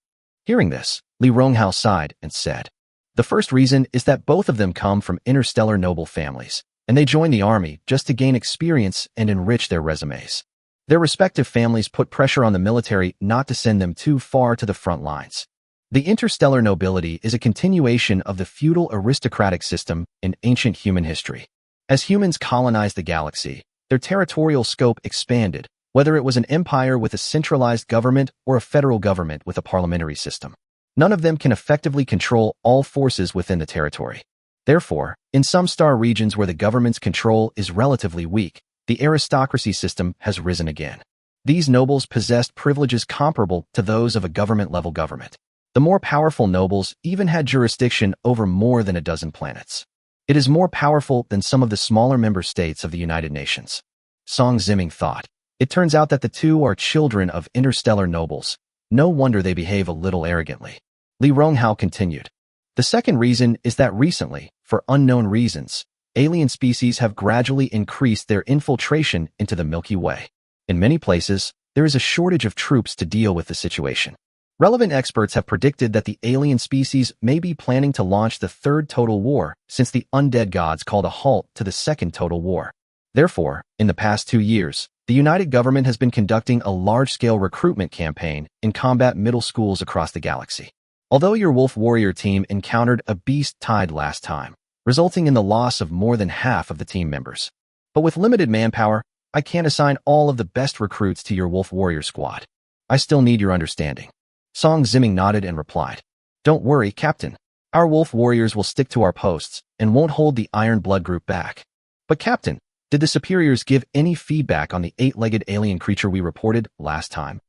Hearing this, Li Ronghao sighed and said, "The first reason is that both of them come from interstellar noble families, and they joined the army just to gain experience and enrich their resumes. Their respective families put pressure on the military not to send them too far to the front lines. The interstellar nobility is a continuation of the feudal aristocratic system in ancient human history. As humans colonized the galaxy, their territorial scope expanded, whether it was an empire with a centralized government or a federal government with a parliamentary system. None of them can effectively control all forces within the territory. Therefore, in some star regions where the government's control is relatively weak, the aristocracy system has risen again. These nobles possessed privileges comparable to those of a government-level government. The more powerful nobles even had jurisdiction over more than a dozen planets. It is more powerful than some of the smaller member states of the United Nations." Song Ziming thought, "It turns out that the 2 are children of interstellar nobles. No wonder they behave a little arrogantly." Li Ronghao continued, "The second reason is that recently, for unknown reasons, alien species have gradually increased their infiltration into the Milky Way. In many places, there is a shortage of troops to deal with the situation. Relevant experts have predicted that the alien species may be planning to launch the 3rd total war since the undead gods called a halt to the 2nd total war. Therefore, in the past 2 years, the United Government has been conducting a large-scale recruitment campaign in combat middle schools across the galaxy. Although your Wolf Warrior team encountered a beast tide last time, resulting in the loss of more than half of the team members. But with limited manpower, I can't assign all of the best recruits to your Wolf Warrior squad. I still need your understanding." Song Ziming nodded and replied, "Don't worry, Captain. Our Wolf Warriors will stick to our posts and won't hold the Iron Blood group back. But Captain, did the superiors give any feedback on the 8-legged alien creature we reported last time?"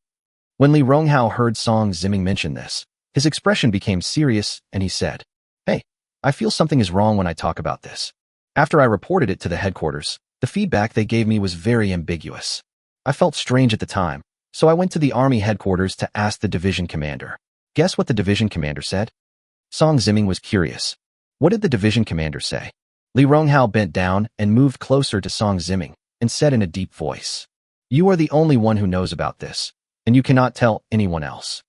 When Li Ronghao heard Song Ziming mention this, his expression became serious and he said, "Hey, I feel something is wrong when I talk about this. After I reported it to the headquarters, the feedback they gave me was very ambiguous. I felt strange at the time, so I went to the army headquarters to ask the division commander. Guess what the division commander said?" Song Ziming was curious. What did the division commander say? Li Ronghao bent down and moved closer to Song Ziming and said in a deep voice, "You are the only one who knows about this, and you cannot tell anyone else."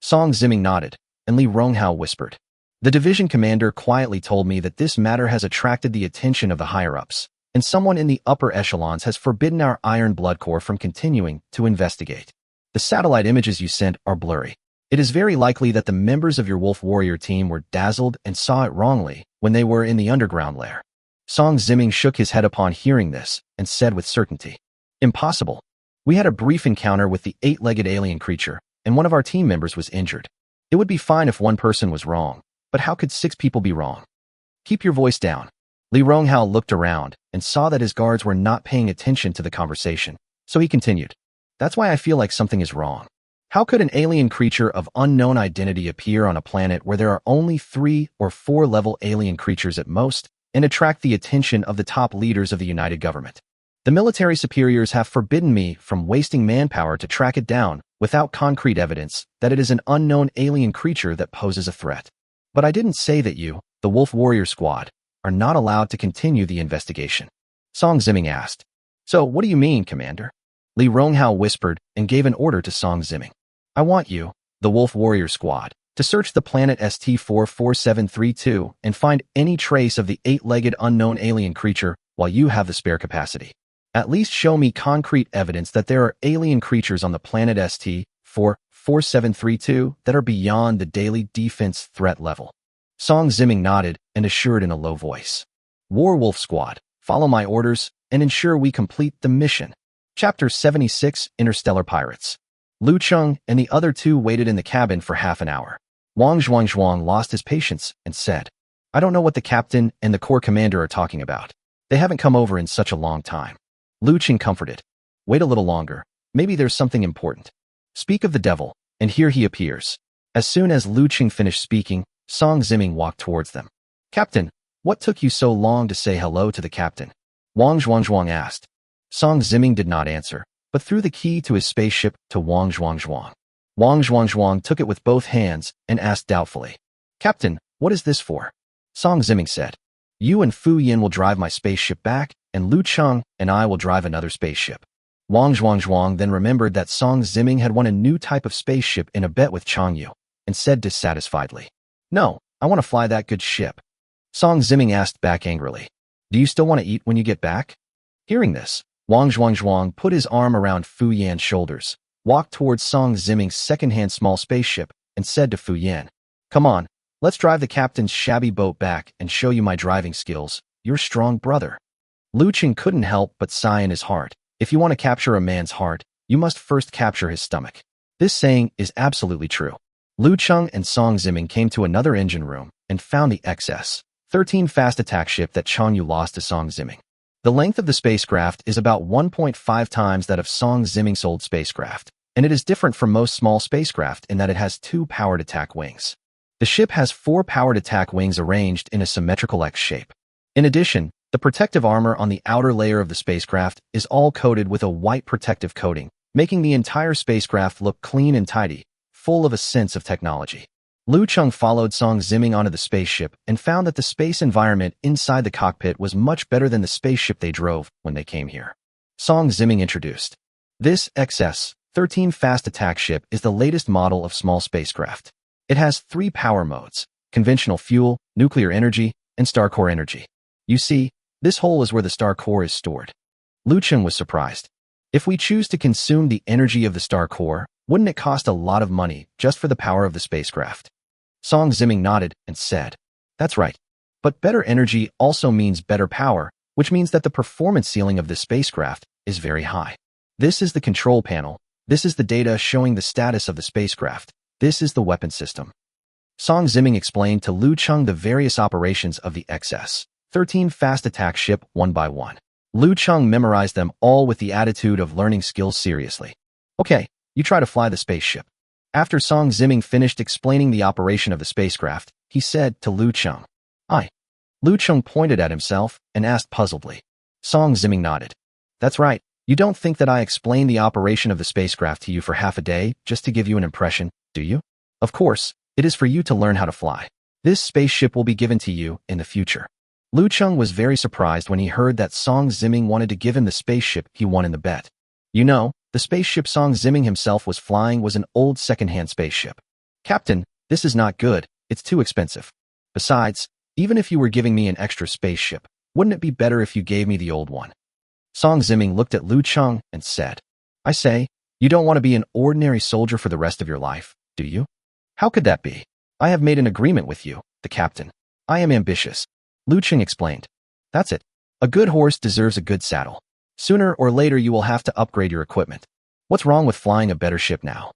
Song Ziming nodded, and Li Ronghao whispered, "The division commander quietly told me that this matter has attracted the attention of the higher-ups, and someone in the upper echelons has forbidden our Iron Blood Corps from continuing to investigate. The satellite images you sent are blurry. It is very likely that the members of your Wolf Warrior team were dazzled and saw it wrongly when they were in the underground lair." Song Ziming shook his head upon hearing this and said with certainty, "Impossible. We had a brief encounter with the 8-legged alien creature, and one of our team members was injured. It would be fine if one person was wrong, but how could 6 people be wrong? Keep your voice down. Li Ronghao looked around and saw that his guards were not paying attention to the conversation, so he continued. That's why I feel like something is wrong. How could an alien creature of unknown identity appear on a planet where there are only 3 or 4 level alien creatures at most and attract the attention of the top leaders of the United Government? The military superiors have forbidden me from wasting manpower to track it down without concrete evidence that it is an unknown alien creature that poses a threat. But I didn't say that you, the Wolf Warrior Squad, are not allowed to continue the investigation. Song Ziming asked. So what do you mean, Commander? Li Ronghao whispered and gave an order to Song Ziming. I want you, the Wolf Warrior Squad, to search the planet ST44732 and find any trace of the 8-legged unknown alien creature while you have the spare capacity. At least show me concrete evidence that there are alien creatures on the planet ST44732 that are beyond the daily defense threat level. Song Ziming nodded and assured in a low voice. Warwolf Squad, follow my orders and ensure we complete the mission. Chapter 76, Interstellar Pirates. Liu Cheng and the other 2 waited in the cabin for half an hour. Wang Zhuang lost his patience and said, I don't know what the captain and the corps commander are talking about. They haven't come over in such a long time. Liu Cheng comforted. Wait a little longer. Maybe there's something important. Speak of the devil, and here he appears. As soon as Liu Cheng finished speaking, Song Ziming walked towards them. Captain, what took you so long to say hello to the captain? Wang Zhuang asked. Song Ziming did not answer, but threw the key to his spaceship to Wang Zhuang. Wang Zhuang took it with both hands and asked doubtfully. Captain, what is this for? Song Ziming said. You and Fu Yin will drive my spaceship back, and Liu Cheng and I will drive another spaceship. Wang Zhuang then remembered that Song Ziming had won a new type of spaceship in a bet with Chang Yu, and said dissatisfiedly. No, I want to fly that good ship. Song Ziming asked back angrily. Do you still want to eat when you get back? Hearing this, Wang Zhuang put his arm around Fu Yan's shoulders, walked towards Song Ziming's second-hand small spaceship, and said to Fu Yan, Come on, let's drive the captain's shabby boat back and show you my driving skills, your strong brother. Liu Cheng couldn't help but sigh in his heart. If you want to capture a man's heart, you must first capture his stomach. This saying is absolutely true. Liu Cheng and Song Ziming came to another engine room and found the XS-13 fast attack ship that Chang Yu lost to Song Ziming. The length of the spacecraft is about 1.5 times that of Song Ziming's old spacecraft, and it is different from most small spacecraft in that it has 2 powered attack wings. The ship has 4 powered attack wings arranged in a symmetrical X shape. In addition, the protective armor on the outer layer of the spacecraft is all coated with a white protective coating, making the entire spacecraft look clean and tidy, full of a sense of technology. Liu Cheng followed Song Ziming onto the spaceship and found that the space environment inside the cockpit was much better than the spaceship they drove when they came here. Song Ziming introduced. This XS-13 fast attack ship is the latest model of small spacecraft. It has 3 power modes: conventional fuel, nuclear energy, and star core energy. You see, this hole is where the star core is stored. Liu Cheng was surprised. If we choose to consume the energy of the star core, wouldn't it cost a lot of money just for the power of the spacecraft? Song Ziming nodded and said, That's right. But better energy also means better power, which means that the performance ceiling of this spacecraft is very high. This is the control panel. This is the data showing the status of the spacecraft. This is the weapon system. Song Ziming explained to Liu Cheng the various operations of the XS-13 fast attack ship one by one. Liu Cheng memorized them all with the attitude of learning skills seriously. Okay, you try to fly the spaceship. After Song Ziming finished explaining the operation of the spacecraft, he said to Liu Cheng, I. Liu Cheng pointed at himself and asked puzzledly. Song Ziming nodded. That's right. You don't think that I explained the operation of the spacecraft to you for half a day just to give you an impression, do you? Of course, it is for you to learn how to fly. This spaceship will be given to you in the future. Liu Cheng was very surprised when he heard that Song Ziming wanted to give him the spaceship he won in the bet. You know, the spaceship Song Ziming himself was flying was an old second-hand spaceship. Captain, this is not good. It's too expensive. Besides, even if you were giving me an extra spaceship, wouldn't it be better if you gave me the old one? Song Ziming looked at Liu Cheng and said, I say, you don't want to be an ordinary soldier for the rest of your life, do you? How could that be? I have made an agreement with you, the captain. I am ambitious. Liu Cheng explained. That's it. A good horse deserves a good saddle. Sooner or later you will have to upgrade your equipment. What's wrong with flying a better ship now?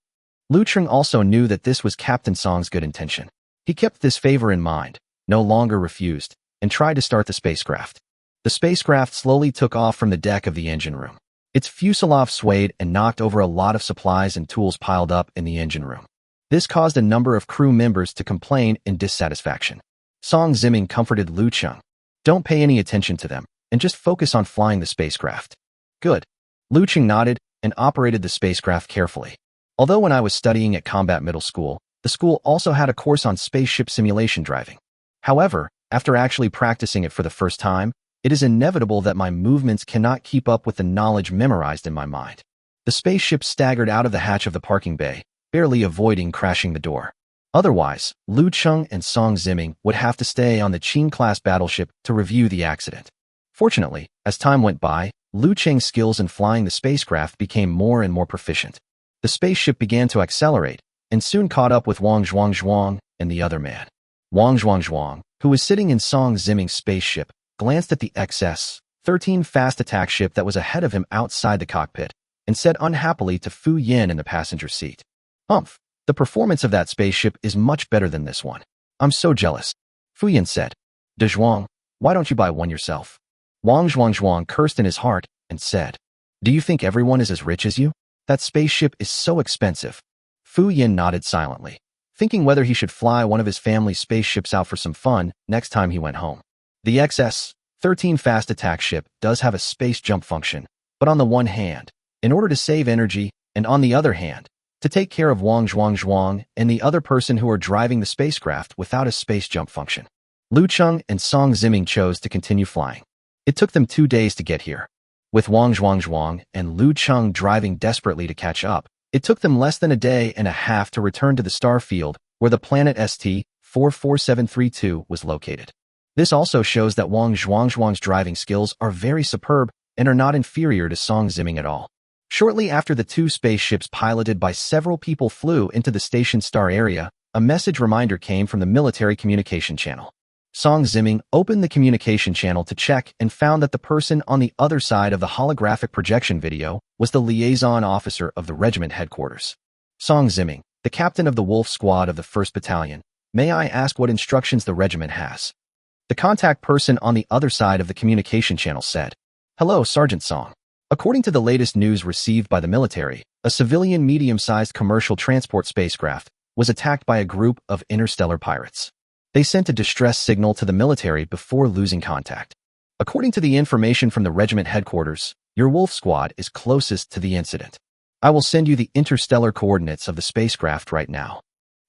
Liu Cheng also knew that this was Captain Song's good intention. He kept this favor in mind, no longer refused, and tried to start the spacecraft. The spacecraft slowly took off from the deck of the engine room. Its fuselage swayed and knocked over a lot of supplies and tools piled up in the engine room. This caused a number of crew members to complain in dissatisfaction. Song Ziming comforted Liu Cheng. Don't pay any attention to them, and just focus on flying the spacecraft. Good. Liu Cheng nodded and operated the spacecraft carefully. Although when I was studying at Combat Middle School, the school also had a course on spaceship simulation driving. However, after actually practicing it for the first time, it is inevitable that my movements cannot keep up with the knowledge memorized in my mind. The spaceship staggered out of the hatch of the parking bay, barely avoiding crashing the door. Otherwise, Liu Cheng and Song Ziming would have to stay on the Qing-class battleship to review the accident. Fortunately, as time went by, Liu Cheng's skills in flying the spacecraft became more and more proficient. The spaceship began to accelerate, and soon caught up with Wang Zhuang and the other man. Wang Zhuang, who was sitting in Song Ziming's spaceship, glanced at the XS-13 fast attack ship that was ahead of him outside the cockpit, and said unhappily to Fu Yin in the passenger seat, "Humph, the performance of that spaceship is much better than this one. I'm so jealous." Fu Yin said, "De Zhuang, why don't you buy one yourself?" Wang Zhuang cursed in his heart and said, "Do you think everyone is as rich as you? That spaceship is so expensive." Fu Yin nodded silently, thinking whether he should fly one of his family's spaceships out for some fun next time he went home. The XS-13 fast attack ship does have a space jump function, but on the one hand, in order to save energy, and on the other hand, to take care of Wang Zhuang and the other person who are driving the spacecraft without a space jump function. Liu Cheng and Song Ziming chose to continue flying. It took them 2 days to get here. With Wang Zhuang and Liu Cheng driving desperately to catch up, it took them less than a day and a half to return to the star field where the planet ST-44732 was located. This also shows that Wang Zhuang's driving skills are very superb and are not inferior to Song Ziming at all. Shortly after the two spaceships piloted by several people flew into the station star area, a message reminder came from the military communication channel. Song Ziming opened the communication channel to check and found that the person on the other side of the holographic projection video was the liaison officer of the regiment headquarters. Song Ziming, the captain of the Wolf Squad of the 1st Battalion, may I ask what instructions the regiment has? The contact person on the other side of the communication channel said, "Hello, Sergeant Song. According to the latest news received by the military, a civilian medium-sized commercial transport spacecraft was attacked by a group of interstellar pirates. They sent a distress signal to the military before losing contact. According to the information from the regiment headquarters, your Wolf Squad is closest to the incident. I will send you the interstellar coordinates of the spacecraft right now."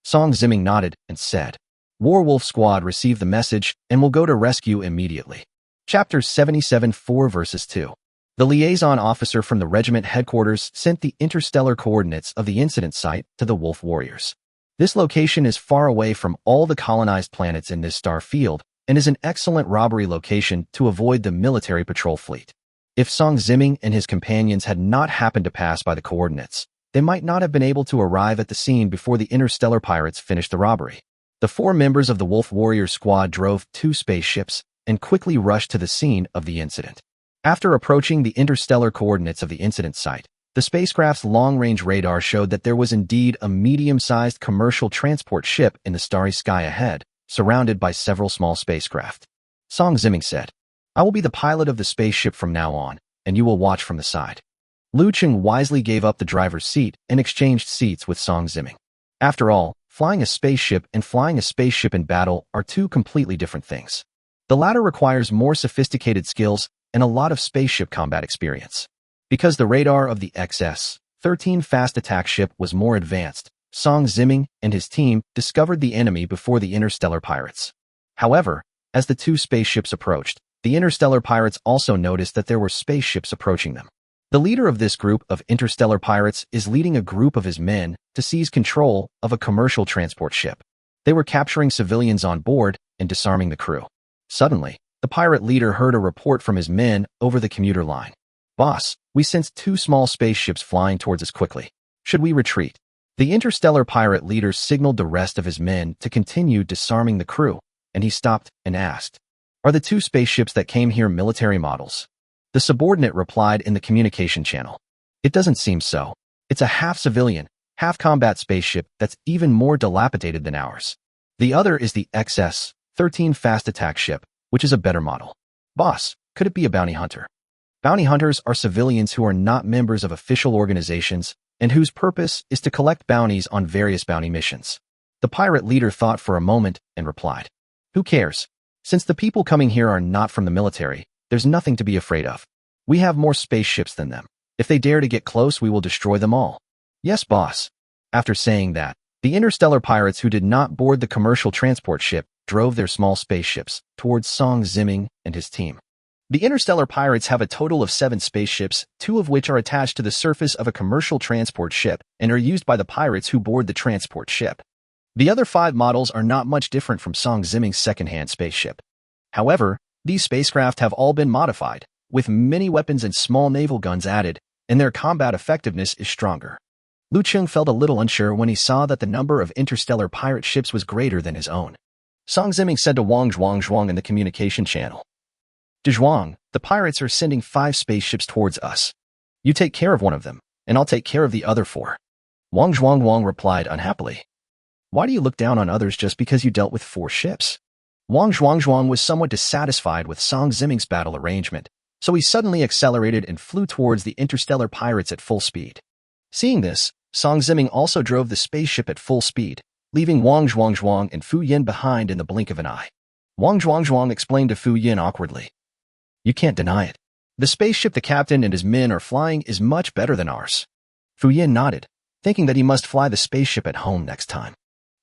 Song Ziming nodded and said, "War Wolf Squad received the message and will go to rescue immediately." Chapter 77 4 verses 2. The liaison officer from the regiment headquarters sent the interstellar coordinates of the incident site to the Wolf Warriors. This location is far away from all the colonized planets in this star field and is an excellent robbery location to avoid the military patrol fleet. If Song Ziming and his companions had not happened to pass by the coordinates, they might not have been able to arrive at the scene before the interstellar pirates finished the robbery. The 4 members of the Wolf Warrior squad drove 2 spaceships and quickly rushed to the scene of the incident. After approaching the interstellar coordinates of the incident site, the spacecraft's long-range radar showed that there was indeed a medium-sized commercial transport ship in the starry sky ahead, surrounded by several small spacecraft. Song Ziming said, "I will be the pilot of the spaceship from now on, and you will watch from the side." Liu Cheng wisely gave up the driver's seat and exchanged seats with Song Ziming. After all, flying a spaceship and flying a spaceship in battle are 2 completely different things. The latter requires more sophisticated skills and a lot of spaceship combat experience. Because the radar of the XS-13 fast attack ship was more advanced, Song Ziming and his team discovered the enemy before the interstellar pirates. However, as the 2 spaceships approached, the interstellar pirates also noticed that there were spaceships approaching them. The leader of this group of interstellar pirates is leading a group of his men to seize control of a commercial transport ship. They were capturing civilians on board and disarming the crew. Suddenly, the pirate leader heard a report from his men over the commuter line. "Boss, we sense 2 small spaceships flying towards us quickly. Should we retreat?" The interstellar pirate leader signaled the rest of his men to continue disarming the crew, and he stopped and asked, "Are the 2 spaceships that came here military models?" The subordinate replied in the communication channel, "It doesn't seem so. It's a half civilian, half-combat spaceship that's even more dilapidated than ours. The other is the XS-13 fast attack ship, which is a better model. Boss, could it be a bounty hunter? Bounty hunters are civilians who are not members of official organizations and whose purpose is to collect bounties on various bounty missions. The pirate leader thought for a moment and replied, "Who cares? Since the people coming here are not from the military, there's nothing to be afraid of. We have more spaceships than them. If they dare to get close, we will destroy them all." "Yes, boss." After saying that, the interstellar pirates who did not board the commercial transport ship drove their small spaceships towards Song Zimming and his team. The interstellar pirates have a total of 7 spaceships, 2 of which are attached to the surface of a commercial transport ship and are used by the pirates who board the transport ship. The other 5 models are not much different from Song Zimming's second-hand spaceship. However, these spacecraft have all been modified, with many weapons and small naval guns added, and their combat effectiveness is stronger. Liu Cheng felt a little unsure when he saw that the number of interstellar pirate ships was greater than his own. Song Zimming said to Wang Zhuang in the communication channel, "Zhuang, the pirates are sending 5 spaceships towards us. You take care of one of them, and I'll take care of the other 4. Wang Zhuang replied unhappily, "Why do you look down on others just because you dealt with 4 ships?" Wang Zhuang was somewhat dissatisfied with Song Zimming's battle arrangement, so he suddenly accelerated and flew towards the interstellar pirates at full speed. Seeing this, Song Zimming also drove the spaceship at full speed, leaving Wang Zhuang and Fu Yin behind in the blink of an eye. Wang Zhuang explained to Fu Yin awkwardly, "You can't deny it. The spaceship the captain and his men are flying is much better than ours." Fu Yin nodded, thinking that he must fly the spaceship at home next time.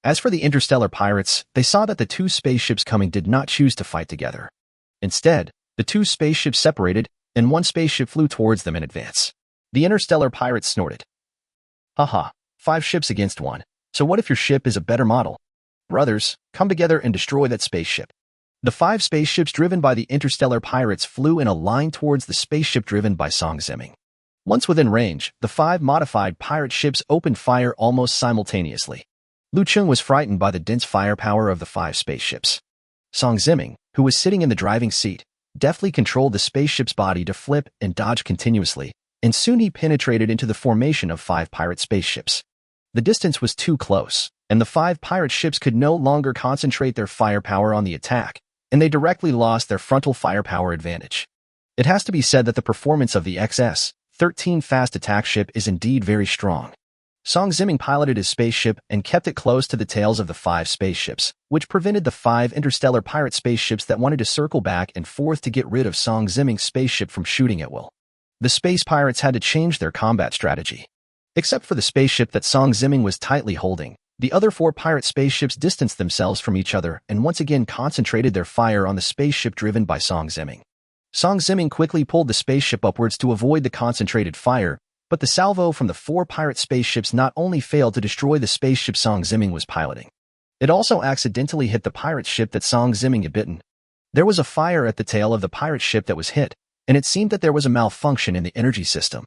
As for the interstellar pirates, they saw that the 2 spaceships coming did not choose to fight together. Instead, the 2 spaceships separated, and 1 spaceship flew towards them in advance. The interstellar pirates snorted. "Haha, 5 ships against 1. So what if your ship is a better model? Brothers, come together and destroy that spaceship." The 5 spaceships driven by the interstellar pirates flew in a line towards the spaceship driven by Song Zimming. Once within range, the 5 modified pirate ships opened fire almost simultaneously. Liu Cheng was frightened by the dense firepower of the 5 spaceships. Song Zimming, who was sitting in the driving seat, deftly controlled the spaceship's body to flip and dodge continuously, and soon he penetrated into the formation of 5 pirate spaceships. The distance was too close, and the 5 pirate ships could no longer concentrate their firepower on the attack, and they directly lost their frontal firepower advantage. It has to be said that the performance of the XS-13 fast attack ship is indeed very strong. Song Zimming piloted his spaceship and kept it close to the tails of the 5 spaceships, which prevented the 5 interstellar pirate spaceships that wanted to circle back and forth to get rid of Song Zimming's spaceship from shooting at will. The space pirates had to change their combat strategy. Except for the spaceship that Song Zimming was tightly holding, the other 4 pirate spaceships distanced themselves from each other and once again concentrated their fire on the spaceship driven by Song Zimming. Song Zimming quickly pulled the spaceship upwards to avoid the concentrated fire, but the salvo from the 4 pirate spaceships not only failed to destroy the spaceship Song Zimming was piloting, it also accidentally hit the pirate ship that Song Zimming had bitten. There was a fire at the tail of the pirate ship that was hit, and it seemed that there was a malfunction in the energy system.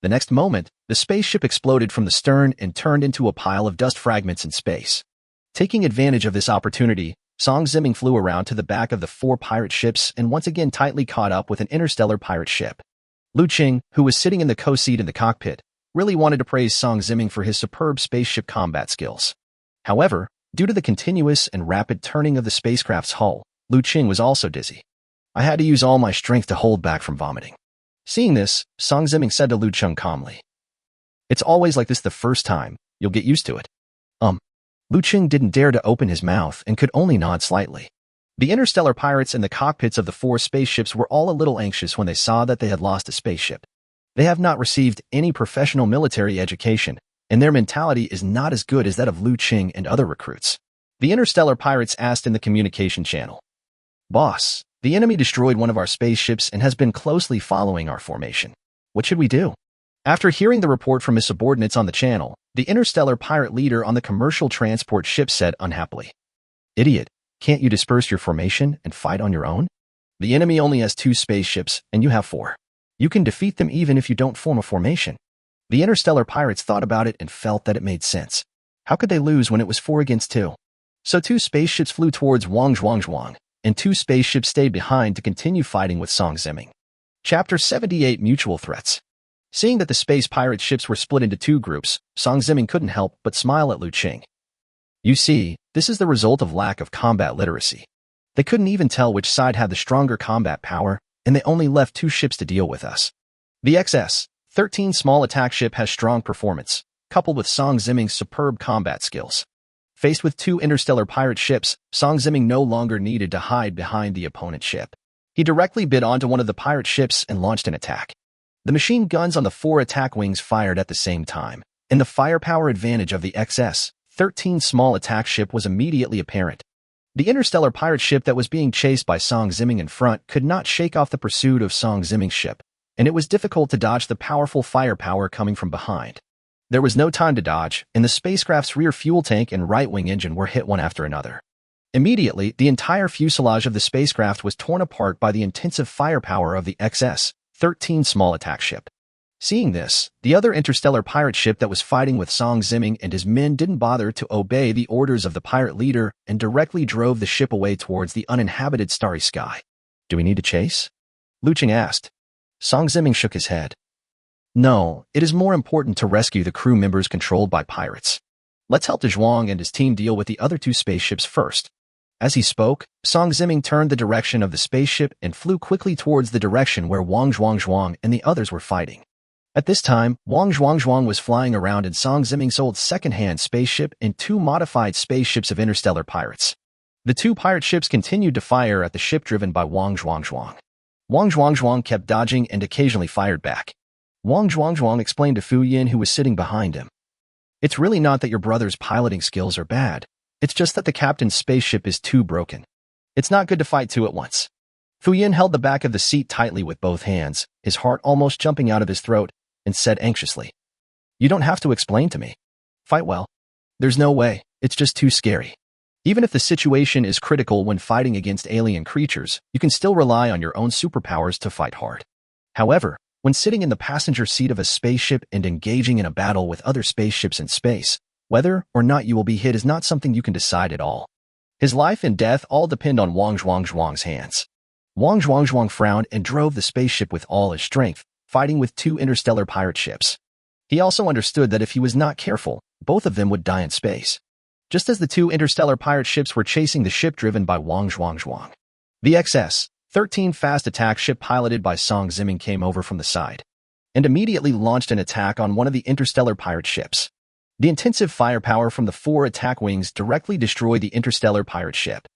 The next moment, the spaceship exploded from the stern and turned into a pile of dust fragments in space. Taking advantage of this opportunity, Song Zimming flew around to the back of the 4 pirate ships and once again tightly caught up with an interstellar pirate ship. Liu Cheng, who was sitting in the co-seat in the cockpit, really wanted to praise Song Zimming for his superb spaceship combat skills. However, due to the continuous and rapid turning of the spacecraft's hull, Liu Cheng was also dizzy. "I had to use all my strength to hold back from vomiting." Seeing this, Song Zimming said to Liu Cheng calmly, "It's always like this the first time. You'll get used to it." Liu Cheng didn't dare to open his mouth and could only nod slightly. The interstellar pirates in the cockpits of the 4 spaceships were all a little anxious when they saw that they had lost a spaceship. They have not received any professional military education, and their mentality is not as good as that of Liu Cheng and other recruits. The interstellar pirates asked in the communication channel, "Boss, the enemy destroyed one of our spaceships and has been closely following our formation. What should we do?" After hearing the report from his subordinates on the channel, the interstellar pirate leader on the commercial transport ship said unhappily, "Idiot, can't you disperse your formation and fight on your own? The enemy only has 2 spaceships, and you have 4. You can defeat them even if you don't form a formation." The interstellar pirates thought about it and felt that it made sense. How could they lose when it was 4 against 2? So 2 spaceships flew towards Wang Zhuang, and 2 spaceships stayed behind to continue fighting with Song Zimming. Chapter 78 Mutual Threats. Seeing that the space pirate ships were split into two groups, Song Ziming couldn't help but smile at Liu Cheng. You see, this is the result of lack of combat literacy. They couldn't even tell which side had the stronger combat power, and they only left two ships to deal with us. The XS-13 small attack ship has strong performance, coupled with Song Ziming's superb combat skills. Faced with two interstellar pirate ships, Song Ziming no longer needed to hide behind the opponent's ship. He directly bid onto one of the pirate ships and launched an attack. The machine guns on the four attack wings fired at the same time, and the firepower advantage of the XS-13 small attack ship was immediately apparent. The interstellar pirate ship that was being chased by Song Ziming in front could not shake off the pursuit of Song Ziming's ship, and it was difficult to dodge the powerful firepower coming from behind. There was no time to dodge, and the spacecraft's rear fuel tank and right-wing engine were hit one after another. Immediately, the entire fuselage of the spacecraft was torn apart by the intensive firepower of the XS-13 small attack ship. Seeing this, the other interstellar pirate ship that was fighting with Song Ziming and his men didn't bother to obey the orders of the pirate leader and directly drove the ship away towards the uninhabited starry sky. Do we need to chase? Liu Cheng asked. Song Ziming shook his head. No, it is more important to rescue the crew members controlled by pirates. Let's help De Zhuang and his team deal with the other two spaceships first. As he spoke, Song Ziming turned the direction of the spaceship and flew quickly towards the direction where Wang Zhuang and the others were fighting. At this time, Wang Zhuang was flying around in Song Ziming's old second-hand spaceship and two modified spaceships of interstellar pirates. The two pirate ships continued to fire at the ship driven by Wang Zhuang. Wang Zhuang kept dodging and occasionally fired back. Wang Zhuang explained to Fu Yin, who was sitting behind him. It's really not that your brother's piloting skills are bad. It's just that the captain's spaceship is too broken. It's not good to fight two at once. Fu Yin held the back of the seat tightly with both hands, his heart almost jumping out of his throat, and said anxiously, "You don't have to explain to me. Fight well. There's no way, it's just too scary. Even if the situation is critical when fighting against alien creatures, you can still rely on your own superpowers to fight hard. However, when sitting in the passenger seat of a spaceship and engaging in a battle with other spaceships in space, whether or not you will be hit is not something you can decide at all. His life and death all depend on Wang Zhuang's hands." Wang Zhuang frowned and drove the spaceship with all his strength, fighting with two interstellar pirate ships. He also understood that if he was not careful, both of them would die in space. Just as the two interstellar pirate ships were chasing the ship driven by Wang Zhuang, the XS-13 fast attack ship piloted by Song Ziming came over from the side and immediately launched an attack on one of the interstellar pirate ships. The intensive firepower from the four attack wings directly destroyed the interstellar pirate ship.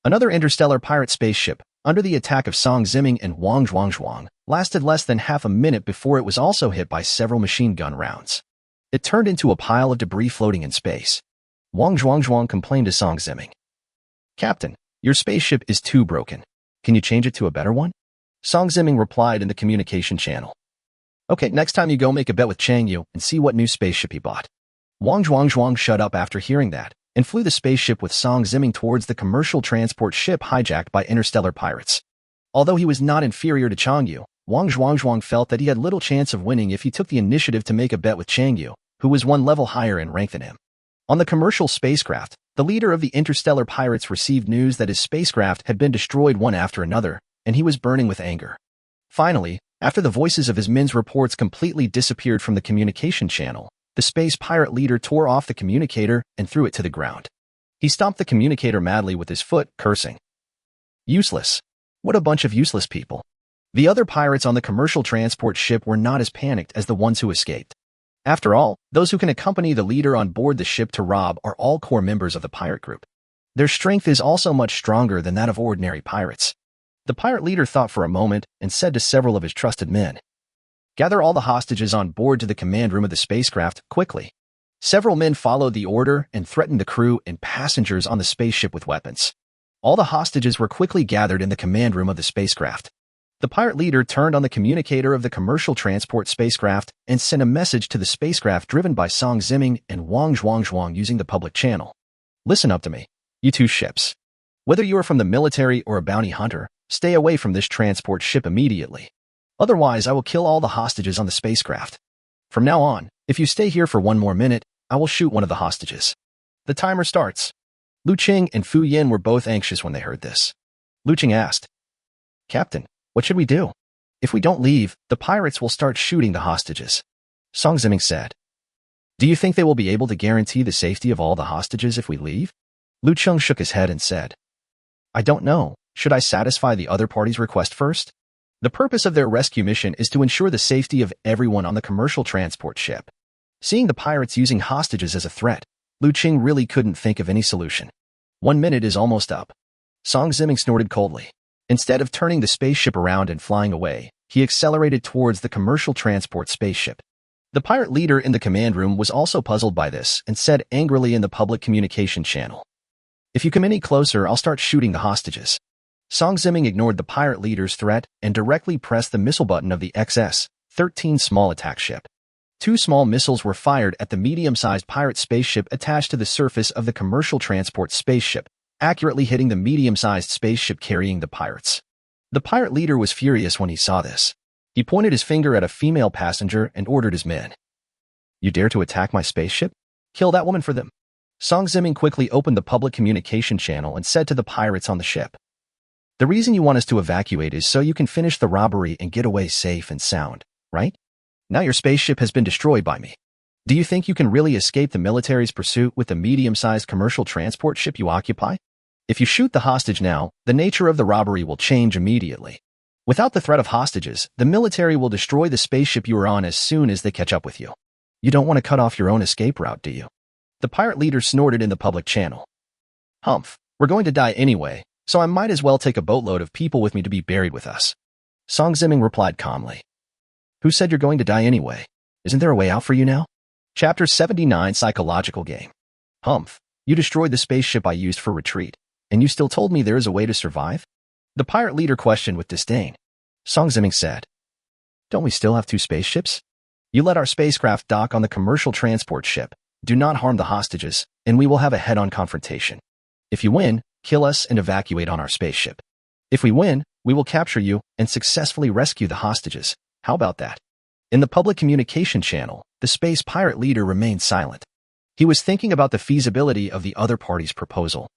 Another interstellar pirate spaceship, under the attack of Song Ziming and Wang Zhuang, lasted less than half a minute before it was also hit by several machine gun rounds. It turned into a pile of debris floating in space. Wang Zhuang complained to Song Ziming. "Captain, your spaceship is too broken. Can you change it to a better one?" Song Ziming replied in the communication channel. "Okay, next time you go make a bet with Chang Yu and see what new spaceship he bought." Wang Zhuang shut up after hearing that and flew the spaceship with Song Ziming towards the commercial transport ship hijacked by interstellar pirates. Although he was not inferior to Chang Yu, Wang Zhuang felt that he had little chance of winning if he took the initiative to make a bet with Chang Yu, who was one level higher in rank than him. On the commercial spacecraft, the leader of the interstellar pirates received news that his spacecraft had been destroyed one after another, and he was burning with anger. Finally, after the voices of his men's reports completely disappeared from the communication channel, the space pirate leader tore off the communicator and threw it to the ground. He stomped the communicator madly with his foot, cursing. Useless. What a bunch of useless people. The other pirates on the commercial transport ship were not as panicked as the ones who escaped. After all, those who can accompany the leader on board the ship to rob are all core members of the pirate group. Their strength is also much stronger than that of ordinary pirates. The pirate leader thought for a moment and said to several of his trusted men, "Gather all the hostages on board to the command room of the spacecraft, quickly." Several men followed the order and threatened the crew and passengers on the spaceship with weapons. All the hostages were quickly gathered in the command room of the spacecraft. The pirate leader turned on the communicator of the commercial transport spacecraft and sent a message to the spacecraft driven by Song Ziming and Wang Zhuang using the public channel. "Listen up to me, you two ships. Whether you are from the military or a bounty hunter, stay away from this transport ship immediately. Otherwise, I will kill all the hostages on the spacecraft. From now on, if you stay here for one more minute, I will shoot one of the hostages. The timer starts." Liu Cheng and Fu Yin were both anxious when they heard this. Liu Cheng asked, "Captain, what should we do?" If we don't leave, the pirates will start shooting the hostages. Song Ziming said. Do you think they will be able to guarantee the safety of all the hostages if we leave? Liu Cheng shook his head and said, I don't know. Should I satisfy the other party's request first? The purpose of their rescue mission is to ensure the safety of everyone on the commercial transport ship. Seeing the pirates using hostages as a threat, Liu Cheng really couldn't think of any solution. 1 minute is almost up. Song Ziming snorted coldly. Instead of turning the spaceship around and flying away, he accelerated towards the commercial transport spaceship. The pirate leader in the command room was also puzzled by this and said angrily in the public communication channel, If you come any closer, I'll start shooting the hostages. Song Ziming ignored the pirate leader's threat and directly pressed the missile button of the XS-13 small attack ship. 2 small missiles were fired at the medium-sized pirate spaceship attached to the surface of the commercial transport spaceship, accurately hitting the medium-sized spaceship carrying the pirates. The pirate leader was furious when he saw this. He pointed his finger at a female passenger and ordered his men. You dare to attack my spaceship? Kill that woman for them. Song Ziming quickly opened the public communication channel and said to the pirates on the ship, The reason you want us to evacuate is so you can finish the robbery and get away safe and sound, right? Now your spaceship has been destroyed by me. Do you think you can really escape the military's pursuit with the medium-sized commercial transport ship you occupy? If you shoot the hostage now, the nature of the robbery will change immediately. Without the threat of hostages, the military will destroy the spaceship you are on as soon as they catch up with you. You don't want to cut off your own escape route, do you? The pirate leader snorted in the public channel. Humph, we're going to die anyway, so I might as well take a boatload of people with me to be buried with us. Song Ziming replied calmly. Who said you're going to die anyway? Isn't there a way out for you now? Chapter 79 Psychological Game. Humph, you destroyed the spaceship I used for retreat, and you still told me there is a way to survive? The pirate leader questioned with disdain. Song Ziming said, Don't we still have 2 spaceships? You let our spacecraft dock on the commercial transport ship, do not harm the hostages, and we will have a head-on confrontation. If you win, kill us and evacuate on our spaceship. If we win, we will capture you and successfully rescue the hostages. How about that? In the public communication channel, the space pirate leader remained silent. He was thinking about the feasibility of the other party's proposal.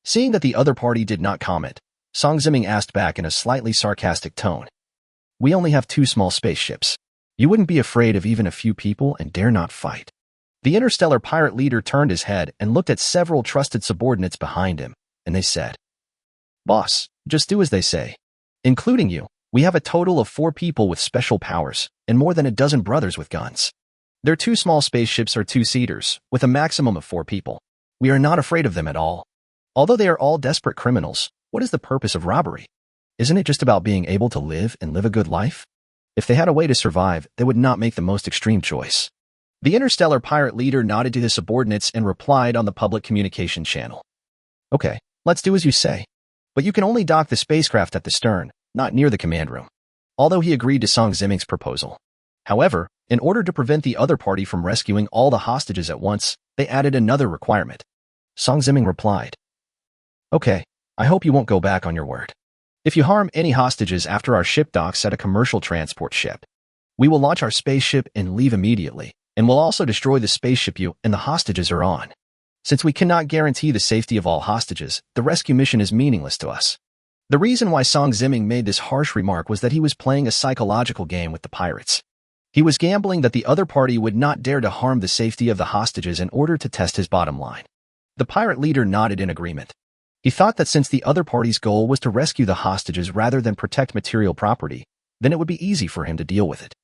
Seeing that the other party did not comment, Song Ziming asked back in a slightly sarcastic tone. We only have 2 small spaceships. You wouldn't be afraid of even a few people and dare not fight. The interstellar pirate leader turned his head and looked at several trusted subordinates behind him, and they said, Boss, just do as they say. Including you, we have a total of 4 people with special powers, and more than a dozen brothers with guns. Their 2 small spaceships are 2-seaters, with a maximum of 4 people. We are not afraid of them at all. Although they are all desperate criminals, what is the purpose of robbery? Isn't it just about being able to live and live a good life? If they had a way to survive, they would not make the most extreme choice. The interstellar pirate leader nodded to his subordinates and replied on the public communication channel. Okay, let's do as you say. But you can only dock the spacecraft at the stern, not near the command room. Although he agreed to Song Ziming's proposal. However, in order to prevent the other party from rescuing all the hostages at once, they added another requirement. Song Ziming replied, Okay, I hope you won't go back on your word. If you harm any hostages after our ship docks at a commercial transport ship, we will launch our spaceship and leave immediately, and will also destroy the spaceship you and the hostages are on. Since we cannot guarantee the safety of all hostages, the rescue mission is meaningless to us. The reason why Song Ziming made this harsh remark was that he was playing a psychological game with the pirates. He was gambling that the other party would not dare to harm the safety of the hostages in order to test his bottom line. The pirate leader nodded in agreement. He thought that since the other party's goal was to rescue the hostages rather than protect material property, then it would be easy for him to deal with it.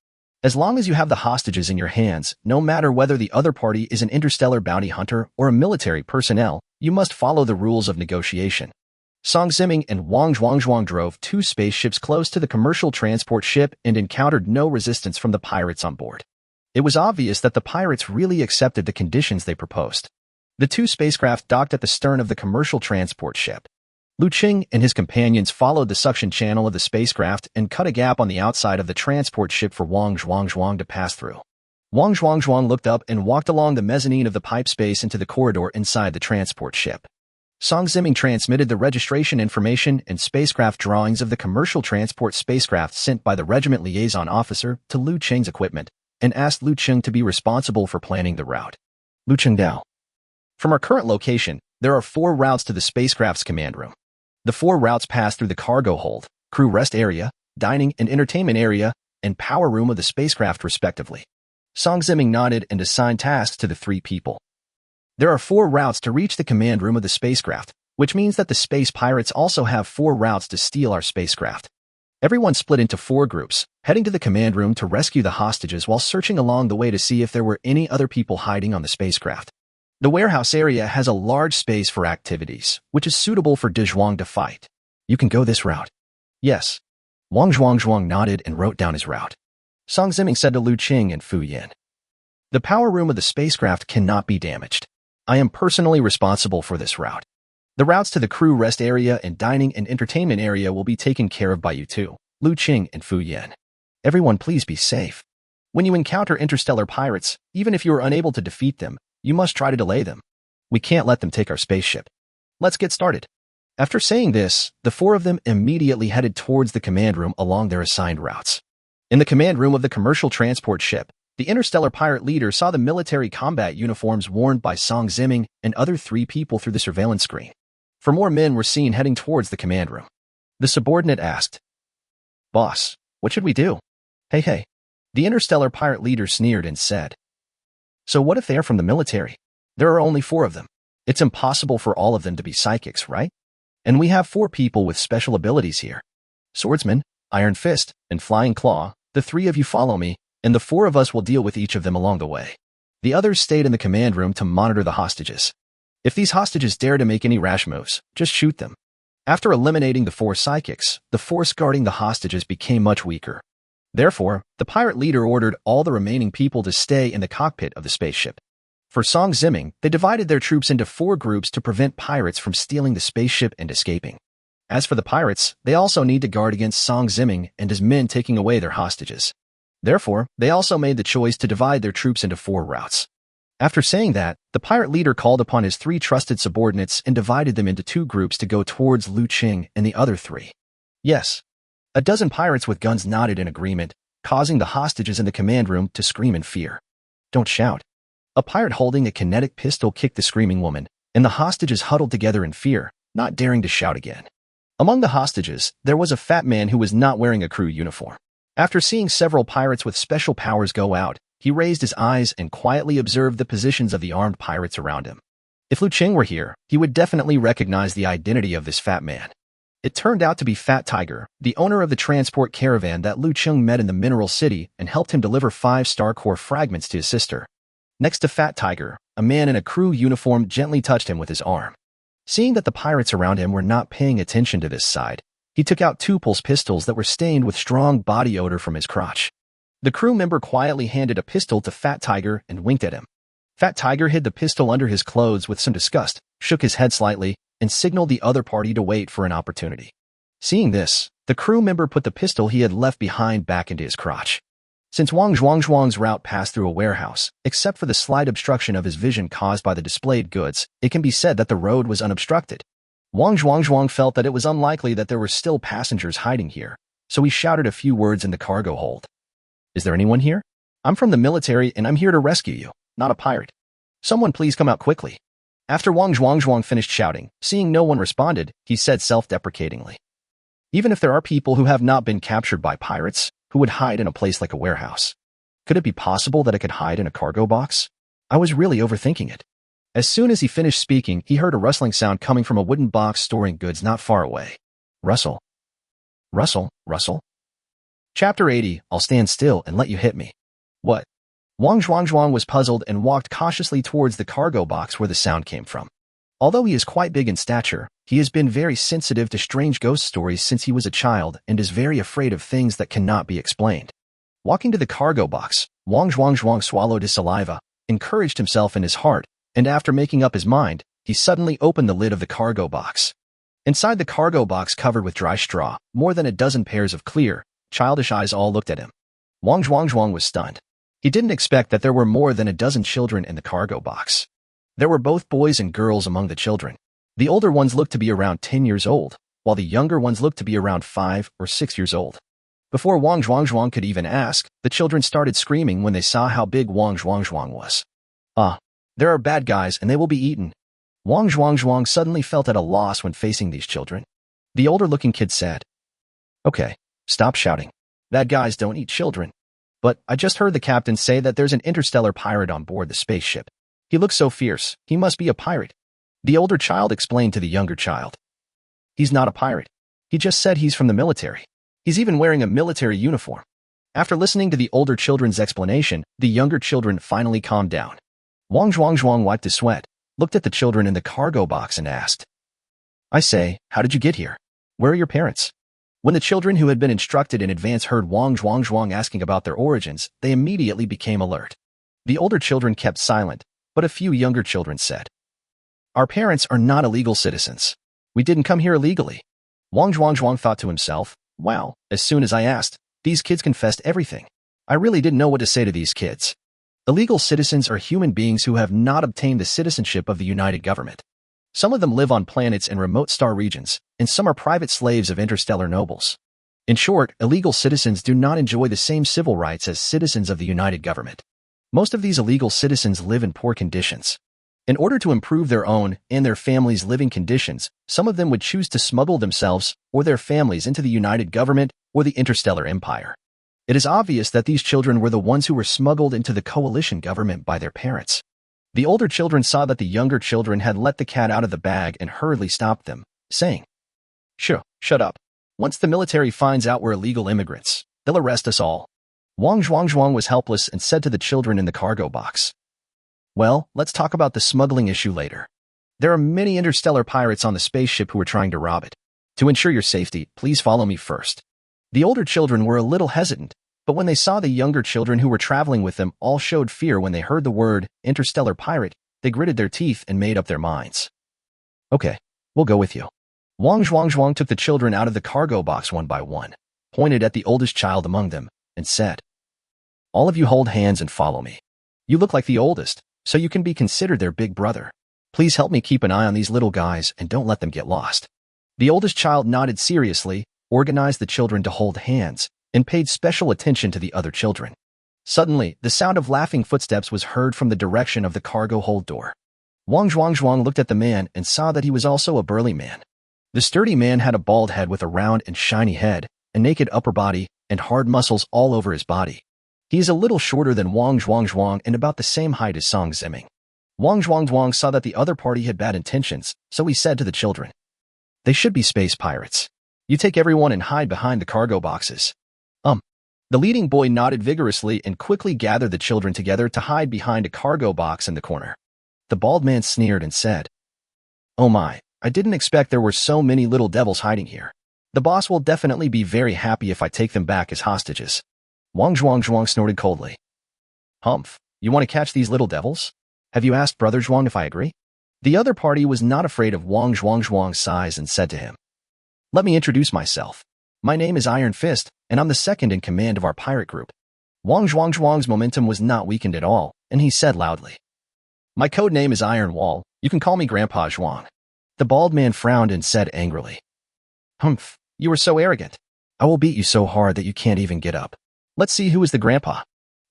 As long as you have the hostages in your hands, no matter whether the other party is an interstellar bounty hunter or a military personnel, you must follow the rules of negotiation. Song Ziming and Wang Zhuangzhuang drove 2 spaceships close to the commercial transport ship and encountered no resistance from the pirates on board. It was obvious that the pirates really accepted the conditions they proposed. The 2 spacecraft docked at the stern of the commercial transport ship. Liu Cheng and his companions followed the suction channel of the spacecraft and cut a gap on the outside of the transport ship for Wang Zhuangzhuang to pass through. Wang Zhuangzhuang looked up and walked along the mezzanine of the pipe space into the corridor inside the transport ship. Song Ziming transmitted the registration information and spacecraft drawings of the commercial transport spacecraft sent by the regiment liaison officer to Liu Cheng's equipment and asked Liu Cheng to be responsible for planning the route. Liu Cheng Dao. From our current location, there are 4 routes to the spacecraft's command room. The 4 routes pass through the cargo hold, crew rest area, dining and entertainment area, and power room of the spacecraft respectively. Song Ziming nodded and assigned tasks to the 3 people. There are 4 routes to reach the command room of the spacecraft, which means that the space pirates also have 4 routes to steal our spacecraft. Everyone split into 4 groups, heading to the command room to rescue the hostages while searching along the way to see if there were any other people hiding on the spacecraft. The warehouse area has a large space for activities, which is suitable for De Zhuang to fight. You can go this route. Yes. Wang Zhuang nodded and wrote down his route. Song Ziming said to Liu Cheng and Fu Yin. The power room of the spacecraft cannot be damaged. I am personally responsible for this route. The routes to the crew rest area and dining and entertainment area will be taken care of by you two, Liu Cheng and Fu Yin. Everyone please be safe. When you encounter interstellar pirates, even if you are unable to defeat them, you must try to delay them. We can't let them take our spaceship. Let's get started. After saying this, the 4 of them immediately headed towards the command room along their assigned routes. In the command room of the commercial transport ship, the interstellar pirate leader saw the military combat uniforms worn by Song Ziming and other 3 people through the surveillance screen. 4 more men were seen heading towards the command room. The subordinate asked, "Boss, what should we do?" Hey. The interstellar pirate leader sneered and said, "So what if they are from the military? There are only 4 of them. It's impossible for all of them to be psychics, right? And we have 4 people with special abilities here. Swordsman, Iron Fist, and Flying Claw, the 3 of you follow me, and the 4 of us will deal with each of them along the way." The others stayed in the command room to monitor the hostages. If these hostages dare to make any rash moves, just shoot them. After eliminating the 4 psychics, the force guarding the hostages became much weaker. Therefore, the pirate leader ordered all the remaining people to stay in the cockpit of the spaceship. For Song Ziming, they divided their troops into 4 groups to prevent pirates from stealing the spaceship and escaping. As for the pirates, they also need to guard against Song Ziming and his men taking away their hostages. Therefore, they also made the choice to divide their troops into 4 routes. After saying that, the pirate leader called upon his 3 trusted subordinates and divided them into 2 groups to go towards Liu Cheng and the other 3. Yes. A dozen pirates with guns nodded in agreement, causing the hostages in the command room to scream in fear. "Don't shout." A pirate holding a kinetic pistol kicked the screaming woman, and the hostages huddled together in fear, not daring to shout again. Among the hostages, there was a fat man who was not wearing a crew uniform. After seeing several pirates with special powers go out, he raised his eyes and quietly observed the positions of the armed pirates around him. If Liu Cheng were here, he would definitely recognize the identity of this fat man. It turned out to be Fat Tiger, the owner of the transport caravan that Liu Cheng met in the Mineral City and helped him deliver 5 star core fragments to his sister. Next to Fat Tiger, a man in a crew uniform gently touched him with his arm. Seeing that the pirates around him were not paying attention to this side, he took out 2 pulse pistols that were stained with strong body odor from his crotch. The crew member quietly handed a pistol to Fat Tiger and winked at him. Fat Tiger hid the pistol under his clothes with some disgust, shook his head slightly, and signaled the other party to wait for an opportunity. Seeing this, the crew member put the pistol he had left behind back into his crotch. Since Wang Zhuang's route passed through a warehouse, except for the slight obstruction of his vision caused by the displayed goods, it can be said that the road was unobstructed. Wang Zhuang felt that it was unlikely that there were still passengers hiding here, so he shouted a few words in the cargo hold. "Is there anyone here? I'm from the military and I'm here to rescue you, not a pirate. Someone please come out quickly." After Wang Zhuang finished shouting, seeing no one responded, he said self-deprecatingly, "Even if there are people who have not been captured by pirates, who would hide in a place like a warehouse? Could it be possible that I could hide in a cargo box? I was really overthinking it." As soon as he finished speaking, he heard a rustling sound coming from a wooden box storing goods not far away. Rustle. Rustle. Chapter 80, I'll stand still and let you hit me. What? Wang Zhuang was puzzled and walked cautiously towards the cargo box where the sound came from. Although he is quite big in stature, he has been very sensitive to strange ghost stories since he was a child and is very afraid of things that cannot be explained. Walking to the cargo box, Wang Zhuang swallowed his saliva, encouraged himself in his heart, and after making up his mind, he suddenly opened the lid of the cargo box. Inside the cargo box covered with dry straw, more than a dozen pairs of clear, childish eyes all looked at him. Wang Zhuang was stunned. He didn't expect that there were more than a dozen children in the cargo box. There were both boys and girls among the children. The older ones looked to be around 10 years old, while the younger ones looked to be around 5 or 6 years old. Before Wang Zhuang could even ask, the children started screaming when they saw how big Wang Zhuang was. "Ah, there are bad guys and they will be eaten." Wang Zhuang suddenly felt at a loss when facing these children. The older-looking kid said, "Okay, Stop shouting. Bad guys don't eat children. But I just heard the captain say that there's an interstellar pirate on board the spaceship. He looks so fierce, he must be a pirate. The older child explained to the younger child. He's not a pirate. He just said he's from the military. He's even wearing a military uniform. After listening to the older children's explanation, the younger children finally calmed down. Wang Zhuang wiped his sweat, looked at the children in the cargo box and asked, I say, how did you get here? Where are your parents? When the children who had been instructed in advance heard Wang Zhuang asking about their origins, they immediately became alert. The older children kept silent, but a few younger children said, Our parents are not illegal citizens. We didn't come here illegally. Wang Zhuang thought to himself, wow, as soon as I asked, these kids confessed everything. I really didn't know what to say to these kids. Illegal citizens are human beings who have not obtained the citizenship of the United Government. Some of them live on planets in remote star regions, and some are private slaves of interstellar nobles. In short, illegal citizens do not enjoy the same civil rights as citizens of the United Government. Most of these illegal citizens live in poor conditions. In order to improve their own and their families' living conditions, some of them would choose to smuggle themselves or their families into the United Government or the Interstellar Empire. It is obvious that these children were the ones who were smuggled into the coalition government by their parents. The older children saw that the younger children had let the cat out of the bag and hurriedly stopped them, saying, Shut up. Once the military finds out we're illegal immigrants, they'll arrest us all. Wang Zhuang was helpless and said to the children in the cargo box, Well, let's talk about the smuggling issue later. There are many interstellar pirates on the spaceship who are trying to rob it. To ensure your safety, please follow me first. The older children were a little hesitant, but when they saw the younger children who were traveling with them all showed fear when they heard the word interstellar pirate, they gritted their teeth and made up their minds. Okay, we'll go with you. Wang Zhuang took the children out of the cargo box one by one, pointed at the oldest child among them, and said, All of you hold hands and follow me. You look like the oldest, so you can be considered their big brother. Please help me keep an eye on these little guys and don't let them get lost. The oldest child nodded seriously, organized the children to hold hands, and paid special attention to the other children. Suddenly, the sound of laughing footsteps was heard from the direction of the cargo hold door. Wang Zhuang looked at the man and saw that he was also a burly man. The sturdy man had a bald head with a round and shiny head, a naked upper body, and hard muscles all over his body. He is a little shorter than Wang Zhuang and about the same height as Song Ziming. Wang Zhuang saw that the other party had bad intentions, so he said to the children, They should be space pirates. You take everyone and hide behind the cargo boxes. The leading boy nodded vigorously and quickly gathered the children together to hide behind a cargo box in the corner. The bald man sneered and said, Oh my, I didn't expect there were so many little devils hiding here. The boss will definitely be very happy if I take them back as hostages. Wang Zhuang snorted coldly. Humph, you want to catch these little devils? Have you asked Brother Zhuang if I agree? The other party was not afraid of Wang Zhuang's size and said to him, Let me introduce myself. My name is Iron Fist, and I'm the second in command of our pirate group. Wang Zhuang's momentum was not weakened at all, and he said loudly, My code name is Iron Wall. You can call me Grandpa Zhuang. The bald man frowned and said angrily, Humph, you are so arrogant. I will beat you so hard that you can't even get up. Let's see who is the grandpa.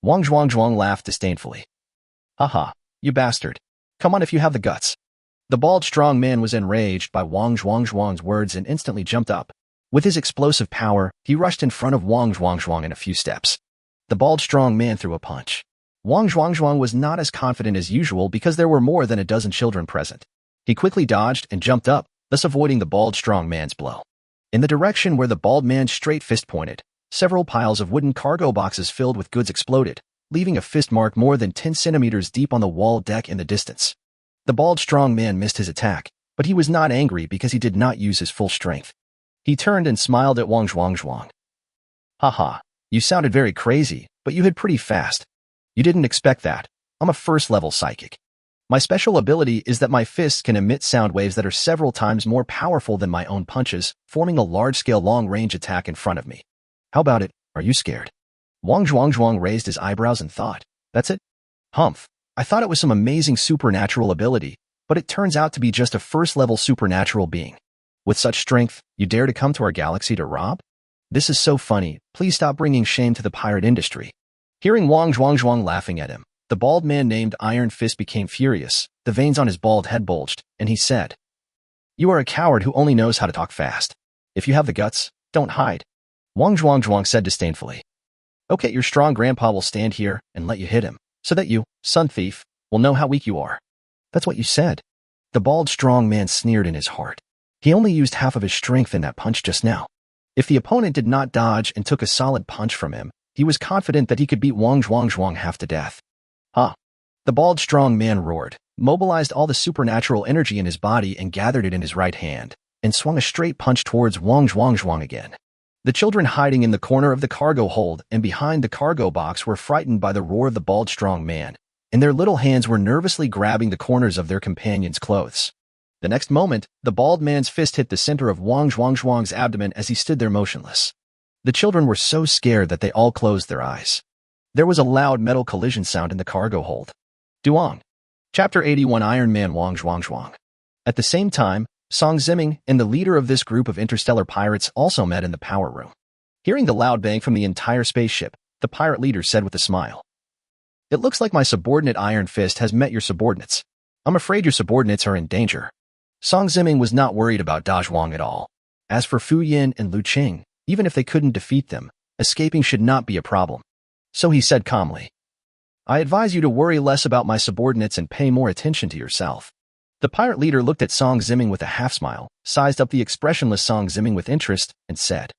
Wang Zhuang laughed disdainfully. Haha, you bastard. Come on if you have the guts. The bald strong man was enraged by Wang Zhuang's words and instantly jumped up. With his explosive power, he rushed in front of Wang Zhuang in a few steps. The bald strong man threw a punch. Wang Zhuang was not as confident as usual because there were more than a dozen children present. He quickly dodged and jumped up, thus avoiding the bald strong man's blow. In the direction where the bald man's straight fist pointed, several piles of wooden cargo boxes filled with goods exploded, leaving a fist mark more than 10 centimeters deep on the wall deck in the distance. The bald strong man missed his attack, but he was not angry because he did not use his full strength. He turned and smiled at Wang Zhuang. Haha, you sounded very crazy, but you hit pretty fast. You didn't expect that. I'm a first-level psychic. My special ability is that my fists can emit sound waves that are several times more powerful than my own punches, forming a large-scale long-range attack in front of me. How about it? Are you scared? Wang Zhuang raised his eyebrows and thought, That's it? Humph, I thought it was some amazing supernatural ability, but it turns out to be just a first-level supernatural being. With such strength, you dare to come to our galaxy to rob? This is so funny. Please stop bringing shame to the pirate industry. Hearing Wang Zhuang laughing at him, the bald man named Iron Fist became furious. The veins on his bald head bulged, and he said, You are a coward who only knows how to talk fast. If you have the guts, don't hide. Wang Zhuang said disdainfully. Okay, your strong grandpa will stand here and let you hit him, so that you, son thief, will know how weak you are. That's what you said. The bald strong man sneered in his heart. He only used half of his strength in that punch just now. If the opponent did not dodge and took a solid punch from him, he was confident that he could beat Wang Zhuang half to death. Ha! The bald strong man roared, mobilized all the supernatural energy in his body and gathered it in his right hand, and swung a straight punch towards Wang Zhuang again. The children hiding in the corner of the cargo hold and behind the cargo box were frightened by the roar of the bald strong man, and their little hands were nervously grabbing the corners of their companions' clothes. The next moment, the bald man's fist hit the center of Wang Zhuang's abdomen as he stood there motionless. The children were so scared that they all closed their eyes. There was a loud metal collision sound in the cargo hold. Duong. Chapter 81 Iron Man Wang Zhuang. At the same time, Song Ziming and the leader of this group of interstellar pirates also met in the power room. Hearing the loud bang from the entire spaceship, the pirate leader said with a smile, "It looks like my subordinate Iron Fist has met your subordinates. I'm afraid your subordinates are in danger." Song Ziming was not worried about Da Zhuang at all. As for Fu Yin and Liu Cheng, even if they couldn't defeat them, escaping should not be a problem. So he said calmly, "I advise you to worry less about my subordinates and pay more attention to yourself." The pirate leader looked at Song Ziming with a half-smile, sized up the expressionless Song Ziming with interest, and said,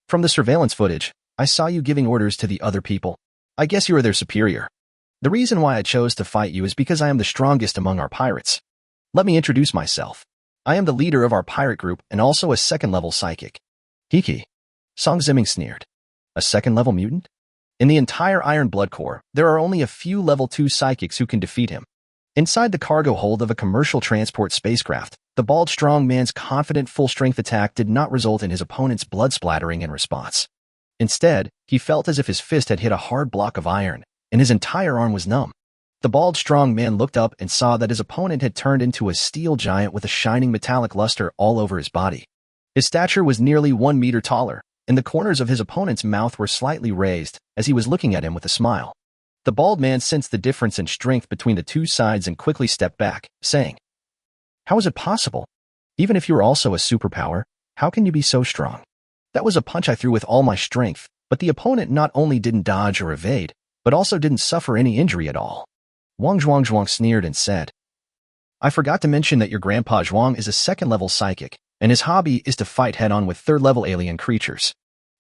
"From the surveillance footage, I saw you giving orders to the other people. I guess you are their superior. The reason why I chose to fight you is because I am the strongest among our pirates. Let me introduce myself. I am the leader of our pirate group and also a second-level psychic." Hiki. Song Ziming sneered. A second-level mutant? In the entire Iron Blood Corps, there are only a few level 2 psychics who can defeat him. Inside the cargo hold of a commercial transport spacecraft, the bald strong man's confident full-strength attack did not result in his opponent's blood splattering in response. Instead, he felt as if his fist had hit a hard block of iron, and his entire arm was numb. The bald strong man looked up and saw that his opponent had turned into a steel giant with a shining metallic luster all over his body. His stature was nearly 1 meter taller, and the corners of his opponent's mouth were slightly raised as he was looking at him with a smile. The bald man sensed the difference in strength between the two sides and quickly stepped back, saying, "How is it possible? Even if you are also a superpower, how can you be so strong? That was a punch I threw with all my strength, but the opponent not only didn't dodge or evade, but also didn't suffer any injury at all." Wang Zhuang sneered and said, "I forgot to mention that your grandpa Zhuang is a second-level psychic, and his hobby is to fight head-on with third-level alien creatures."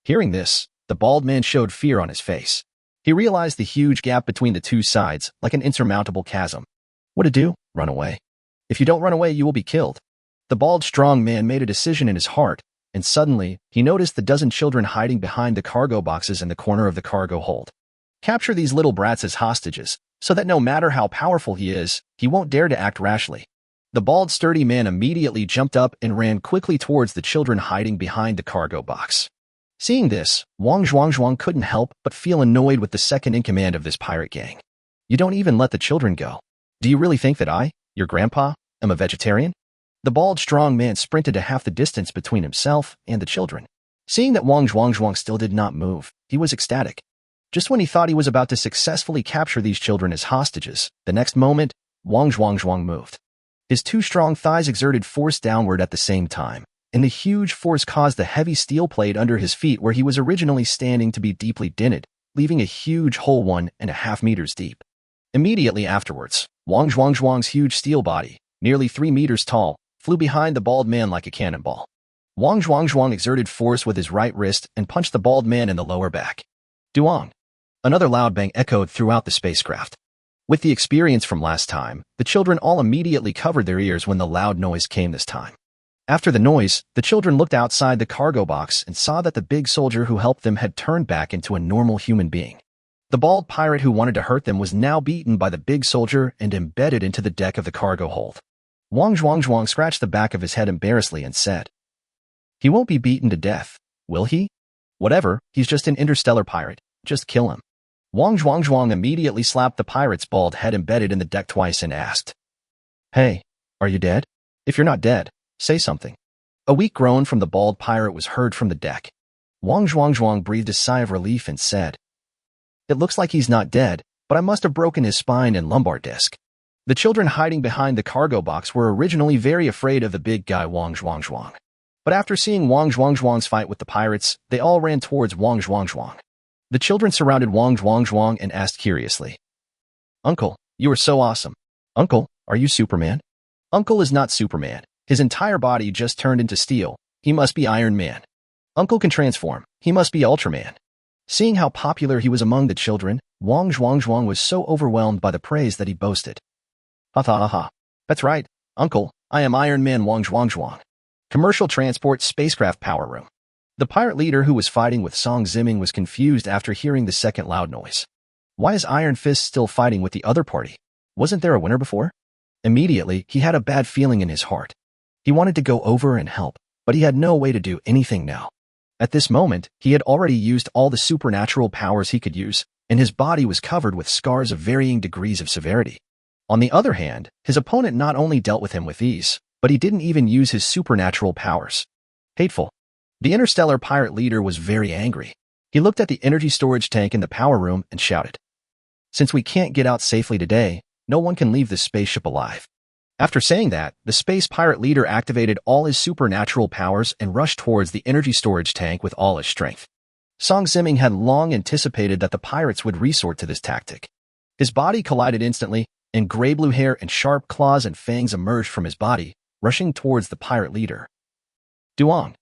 Hearing this, the bald man showed fear on his face. He realized the huge gap between the two sides, like an insurmountable chasm. What to do? Run away. If you don't run away, you will be killed. The bald strong man made a decision in his heart, and suddenly, he noticed the dozen children hiding behind the cargo boxes in the corner of the cargo hold. Capture these little brats as hostages, so that no matter how powerful he is, he won't dare to act rashly. The bald sturdy man immediately jumped up and ran quickly towards the children hiding behind the cargo box. Seeing this, Wang Zhuang couldn't help but feel annoyed with the second-in-command of this pirate gang. "You don't even let the children go. Do you really think that I, your grandpa, am a vegetarian?" The bald strong man sprinted to half the distance between himself and the children. Seeing that Wang Zhuang still did not move, he was ecstatic. Just when he thought he was about to successfully capture these children as hostages, the next moment, Wang Zhuang moved. His two strong thighs exerted force downward at the same time, and the huge force caused the heavy steel plate under his feet where he was originally standing to be deeply dented, leaving a huge hole 1.5 meters deep. Immediately afterwards, Wang Zhuang's huge steel body, nearly 3 meters tall, flew behind the bald man like a cannonball. Wang Zhuang exerted force with his right wrist and punched the bald man in the lower back. Duong. Another loud bang echoed throughout the spacecraft. With the experience from last time, the children all immediately covered their ears when the loud noise came this time. After the noise, the children looked outside the cargo box and saw that the big soldier who helped them had turned back into a normal human being. The bald pirate who wanted to hurt them was now beaten by the big soldier and embedded into the deck of the cargo hold. Wang Zhuang scratched the back of his head embarrassedly and said, "He won't be beaten to death, will he? Whatever, he's just an interstellar pirate. Just kill him." Wang Zhuang immediately slapped the pirate's bald head embedded in the deck twice and asked, "Hey, are you dead? If you're not dead, say something." A weak groan from the bald pirate was heard from the deck. Wang Zhuang breathed a sigh of relief and said, "It looks like he's not dead, but I must have broken his spine and lumbar disc." The children hiding behind the cargo box were originally very afraid of the big guy Wang Zhuang. But after seeing Wang Zhuang's fight with the pirates, they all ran towards Wang Zhuang. The children surrounded Wang Zhuang and asked curiously, "Uncle, you are so awesome. Uncle, are you Superman?" Uncle is not Superman. His entire body just turned into steel. He must be Iron Man. Uncle can transform. He must be Ultraman. Seeing how popular he was among the children, Wang Zhuang was so overwhelmed by the praise that he boasted. Ha ha ha ha. That's right, Uncle, I am Iron Man Wang Zhuang. Commercial transport spacecraft power room. The pirate leader who was fighting with Song Ziming was confused after hearing the second loud noise. Why is Iron Fist still fighting with the other party? Wasn't there a winner before? Immediately, he had a bad feeling in his heart. He wanted to go over and help, but he had no way to do anything now. At this moment, he had already used all the supernatural powers he could use, and his body was covered with scars of varying degrees of severity. On the other hand, his opponent not only dealt with him with ease, but he didn't even use his supernatural powers. Hateful. The interstellar pirate leader was very angry. He looked at the energy storage tank in the power room and shouted, "Since we can't get out safely today, no one can leave this spaceship alive." After saying that, the space pirate leader activated all his supernatural powers and rushed towards the energy storage tank with all his strength. Song Ziming had long anticipated that the pirates would resort to this tactic. His body collided instantly, and gray-blue hair and sharp claws and fangs emerged from his body, rushing towards the pirate leader. Duong!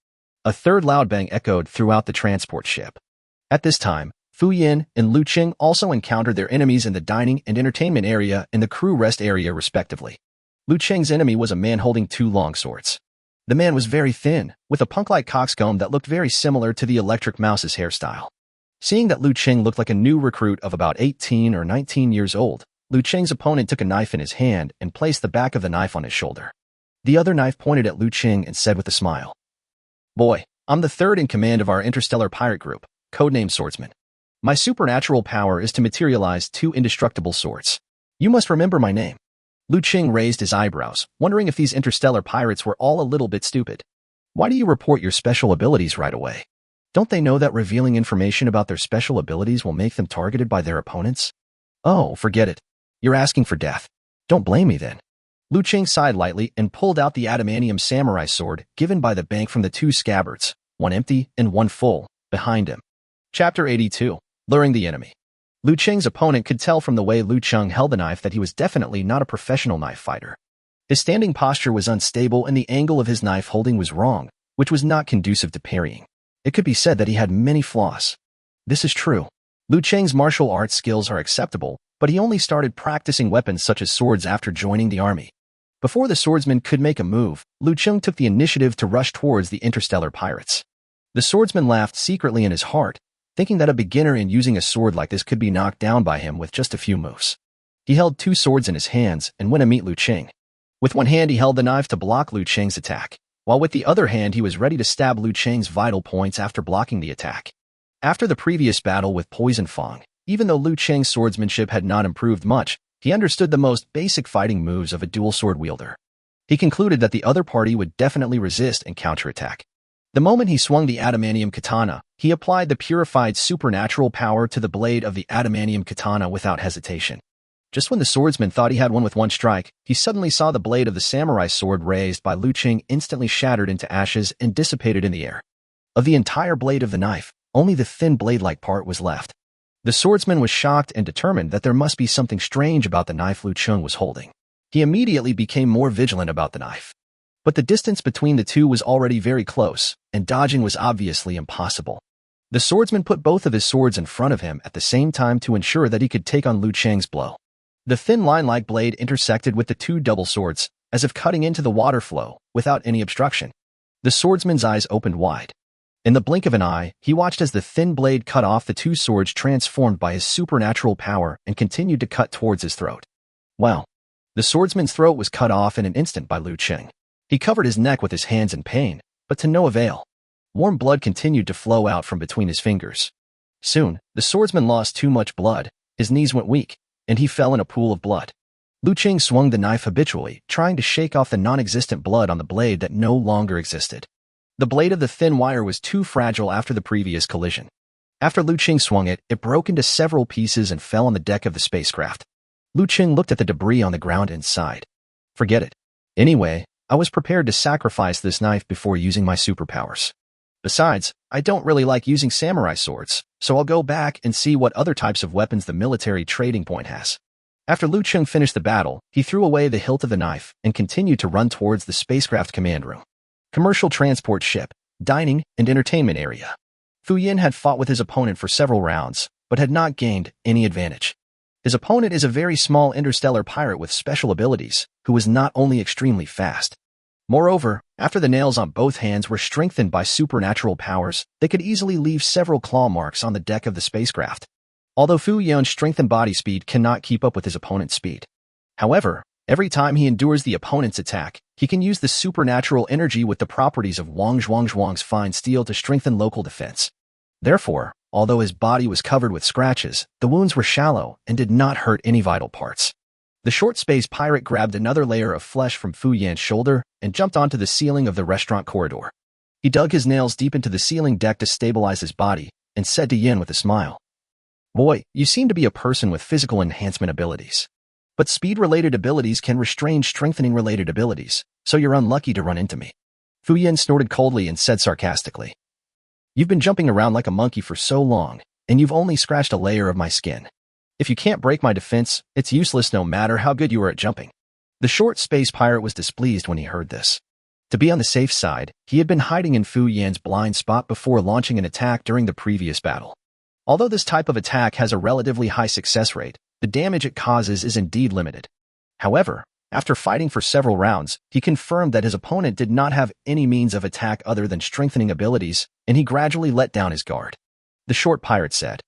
A third loud bang echoed throughout the transport ship. At this time, Fu Yin and Liu Cheng also encountered their enemies in the dining and entertainment area and the crew rest area respectively. Liu Cheng's enemy was a man holding two long swords. The man was very thin, with a punk-like coxcomb that looked very similar to the Electric Mouse's hairstyle. Seeing that Liu Cheng looked like a new recruit of about 18 or 19 years old, Liu Cheng's opponent took a knife in his hand and placed the back of the knife on his shoulder. The other knife pointed at Liu Cheng and said with a smile, "Boy, I'm the third in command of our interstellar pirate group, codenamed Swordsman. My supernatural power is to materialize two indestructible swords. You must remember my name." Liu Cheng raised his eyebrows, wondering if these interstellar pirates were all a little bit stupid. Why do you report your special abilities right away? Don't they know that revealing information about their special abilities will make them targeted by their opponents? Oh, forget it. You're asking for death. Don't blame me then. Liu Cheng sighed lightly and pulled out the adamantium samurai sword given by the bank from the two scabbards, one empty and one full, behind him. Chapter 82. Luring the enemy. Liu Cheng's opponent could tell from the way Liu Cheng held the knife that he was definitely not a professional knife fighter. His standing posture was unstable and the angle of his knife holding was wrong, which was not conducive to parrying. It could be said that he had many flaws. This is true. Liu Cheng's martial arts skills are acceptable, but he only started practicing weapons such as swords after joining the army. Before the swordsman could make a move, Liu Cheng took the initiative to rush towards the interstellar pirates. The swordsman laughed secretly in his heart, thinking that a beginner in using a sword like this could be knocked down by him with just a few moves. He held two swords in his hands and went to meet Liu Cheng. With one hand he held the knife to block Liu Cheng's attack, while with the other hand he was ready to stab Liu Cheng's vital points after blocking the attack. After the previous battle with Poison Fang, even though Liu Cheng's swordsmanship had not improved much, he understood the most basic fighting moves of a dual sword wielder. He concluded that the other party would definitely resist and counterattack. The moment he swung the adamantium katana, he applied the purified supernatural power to the blade of the adamantium katana without hesitation. Just when the swordsman thought he had won with one strike, he suddenly saw the blade of the samurai sword raised by Liu Cheng instantly shattered into ashes and dissipated in the air. Of the entire blade of the knife, only the thin blade-like part was left. The swordsman was shocked and determined that there must be something strange about the knife Liu Cheng was holding. He immediately became more vigilant about the knife. But the distance between the two was already very close, and dodging was obviously impossible. The swordsman put both of his swords in front of him at the same time to ensure that he could take on Liu Cheng's blow. The thin line-like blade intersected with the two double swords, as if cutting into the water flow, without any obstruction. The swordsman's eyes opened wide. In the blink of an eye, he watched as the thin blade cut off the two swords transformed by his supernatural power and continued to cut towards his throat. Wow! The swordsman's throat was cut off in an instant by Liu Cheng. He covered his neck with his hands in pain, but to no avail. Warm blood continued to flow out from between his fingers. Soon, the swordsman lost too much blood, his knees went weak, and he fell in a pool of blood. Liu Cheng swung the knife habitually, trying to shake off the non-existent blood on the blade that no longer existed. The blade of the thin wire was too fragile after the previous collision. After Liu Cheng swung it, it broke into several pieces and fell on the deck of the spacecraft. Liu Cheng looked at the debris on the ground and sighed. Forget it. Anyway, I was prepared to sacrifice this knife before using my superpowers. Besides, I don't really like using samurai swords, so I'll go back and see what other types of weapons the military trading point has. After Liu Cheng finished the battle, he threw away the hilt of the knife and continued to run towards the spacecraft command room. Commercial transport ship, dining, and entertainment area. Fu Yin had fought with his opponent for several rounds, but had not gained any advantage. His opponent is a very small interstellar pirate with special abilities, who was not only extremely fast. Moreover, after the nails on both hands were strengthened by supernatural powers, they could easily leave several claw marks on the deck of the spacecraft. Although Fu Yin's strengthened body speed cannot keep up with his opponent's speed. However, every time he endures the opponent's attack, he can use the supernatural energy with the properties of Wang Zhuang's fine steel to strengthen local defense. Therefore, although his body was covered with scratches, the wounds were shallow and did not hurt any vital parts. The short space pirate grabbed another layer of flesh from Fu Yin's shoulder and jumped onto the ceiling of the restaurant corridor. He dug his nails deep into the ceiling deck to stabilize his body and said to Yin with a smile, "Boy, you seem to be a person with physical enhancement abilities. But speed-related abilities can restrain strengthening-related abilities, so you're unlucky to run into me." Fu Yin snorted coldly and said sarcastically, "You've been jumping around like a monkey for so long, and you've only scratched a layer of my skin. If you can't break my defense, it's useless no matter how good you are at jumping." The short space pirate was displeased when he heard this. To be on the safe side, he had been hiding in Fu Yin's blind spot before launching an attack during the previous battle. Although this type of attack has a relatively high success rate, the damage it causes is indeed limited. However, after fighting for several rounds, he confirmed that his opponent did not have any means of attack other than strengthening abilities, and he gradually let down his guard. The short pirate said,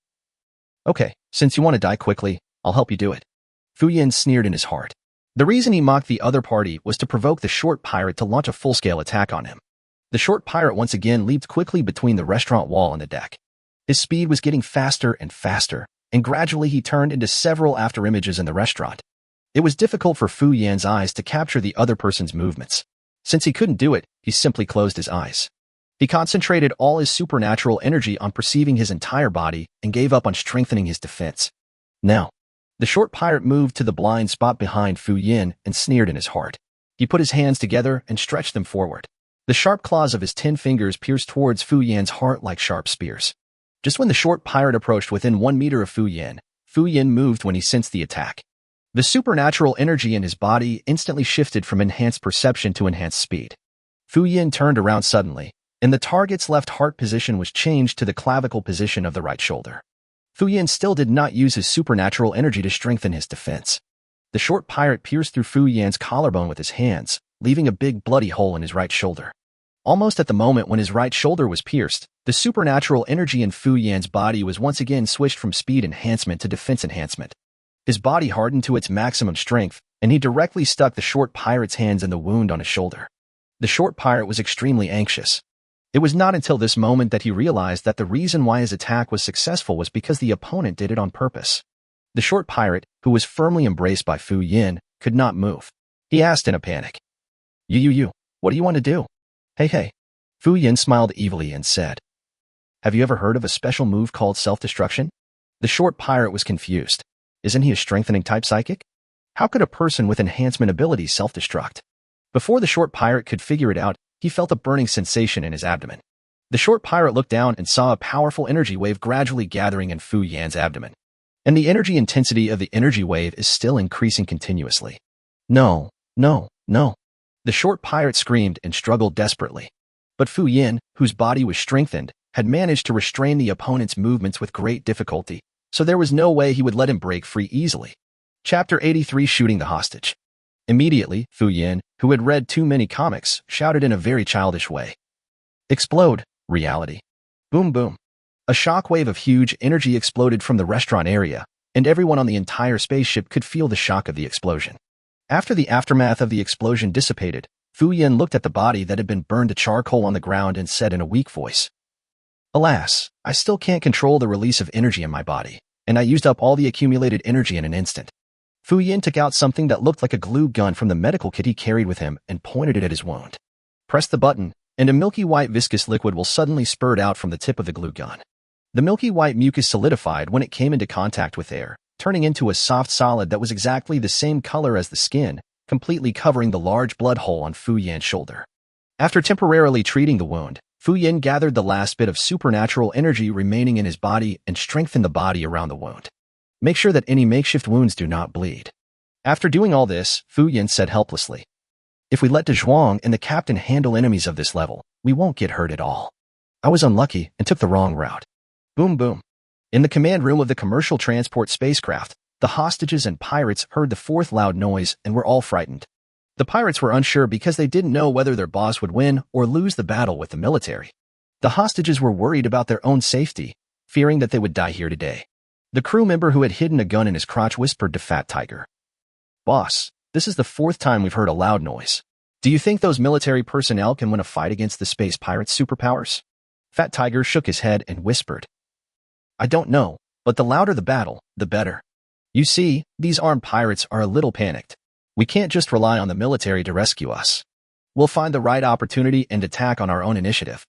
"Okay, since you want to die quickly, I'll help you do it." Fu Yin sneered in his heart. The reason he mocked the other party was to provoke the short pirate to launch a full-scale attack on him. The short pirate once again leaped quickly between the restaurant wall and the deck. His speed was getting faster and faster, and gradually he turned into several afterimages in the restaurant. It was difficult for Fu Yin's eyes to capture the other person's movements. Since he couldn't do it, he simply closed his eyes. He concentrated all his supernatural energy on perceiving his entire body and gave up on strengthening his defense. Now, the short pirate moved to the blind spot behind Fu Yin and sneered in his heart. He put his hands together and stretched them forward. The sharp claws of his 10 fingers pierced towards Fu Yin's heart like sharp spears. Just when the short pirate approached within 1 meter of Fu Yin moved when he sensed the attack. The supernatural energy in his body instantly shifted from enhanced perception to enhanced speed. Fu Yin turned around suddenly, and the target's left heart position was changed to the clavicle position of the right shoulder. Fu Yin still did not use his supernatural energy to strengthen his defense. The short pirate pierced through Fu Yin's collarbone with his hands, leaving a big bloody hole in his right shoulder. Almost at the moment when his right shoulder was pierced, the supernatural energy in Fu Yin's body was once again switched from speed enhancement to defense enhancement. His body hardened to its maximum strength, and he directly stuck the short pirate's hands in the wound on his shoulder. The short pirate was extremely anxious. It was not until this moment that he realized that the reason why his attack was successful was because the opponent did it on purpose. The short pirate, who was firmly embraced by Fu Yin, could not move. He asked in a panic, You, what do you want to do?" Hey. Fu Yin smiled evilly and said, "Have you ever heard of a special move called self-destruction?" The short pirate was confused. Isn't he a strengthening type psychic? How could a person with enhancement abilities self-destruct? Before the short pirate could figure it out, he felt a burning sensation in his abdomen. The short pirate looked down and saw a powerful energy wave gradually gathering in Fu Yin's abdomen. And the energy intensity of the energy wave is still increasing continuously. No. The short pirate screamed and struggled desperately. But Fu Yin, whose body was strengthened, had managed to restrain the opponent's movements with great difficulty, so there was no way he would let him break free easily. Chapter 83: Shooting the Hostage. Immediately, Fu Yin, who had read too many comics, shouted in a very childish way, "Explode, reality." Boom boom. A shockwave of huge energy exploded from the restaurant area, and everyone on the entire spaceship could feel the shock of the explosion. After the aftermath of the explosion dissipated, Fu Yin looked at the body that had been burned to charcoal on the ground and said in a weak voice, "Alas, I still can't control the release of energy in my body, and I used up all the accumulated energy in an instant." Fu Yin took out something that looked like a glue gun from the medical kit he carried with him and pointed it at his wound. Press the button, and a milky white viscous liquid will suddenly spurt out from the tip of the glue gun. The milky white mucus solidified when it came into contact with air, turning into a soft solid that was exactly the same color as the skin, completely covering the large blood hole on Fu Yan's shoulder. After temporarily treating the wound, Fu Yan gathered the last bit of supernatural energy remaining in his body and strengthened the body around the wound. Make sure that any makeshift wounds do not bleed. After doing all this, Fu Yan said helplessly, "If we let De Zhuang and the captain handle enemies of this level, we won't get hurt at all. I was unlucky and took the wrong route." Boom boom. In the command room of the commercial transport spacecraft, the hostages and pirates heard the fourth loud noise and were all frightened. The pirates were unsure because they didn't know whether their boss would win or lose the battle with the military. The hostages were worried about their own safety, fearing that they would die here today. The crew member who had hidden a gun in his crotch whispered to Fat Tiger, "Boss, this is the fourth time we've heard a loud noise. Do you think those military personnel can win a fight against the space pirates' superpowers?" Fat Tiger shook his head and whispered, "I don't know, but the louder the battle, the better. You see, these armed pirates are a little panicked. We can't just rely on the military to rescue us. We'll find the right opportunity and attack on our own initiative."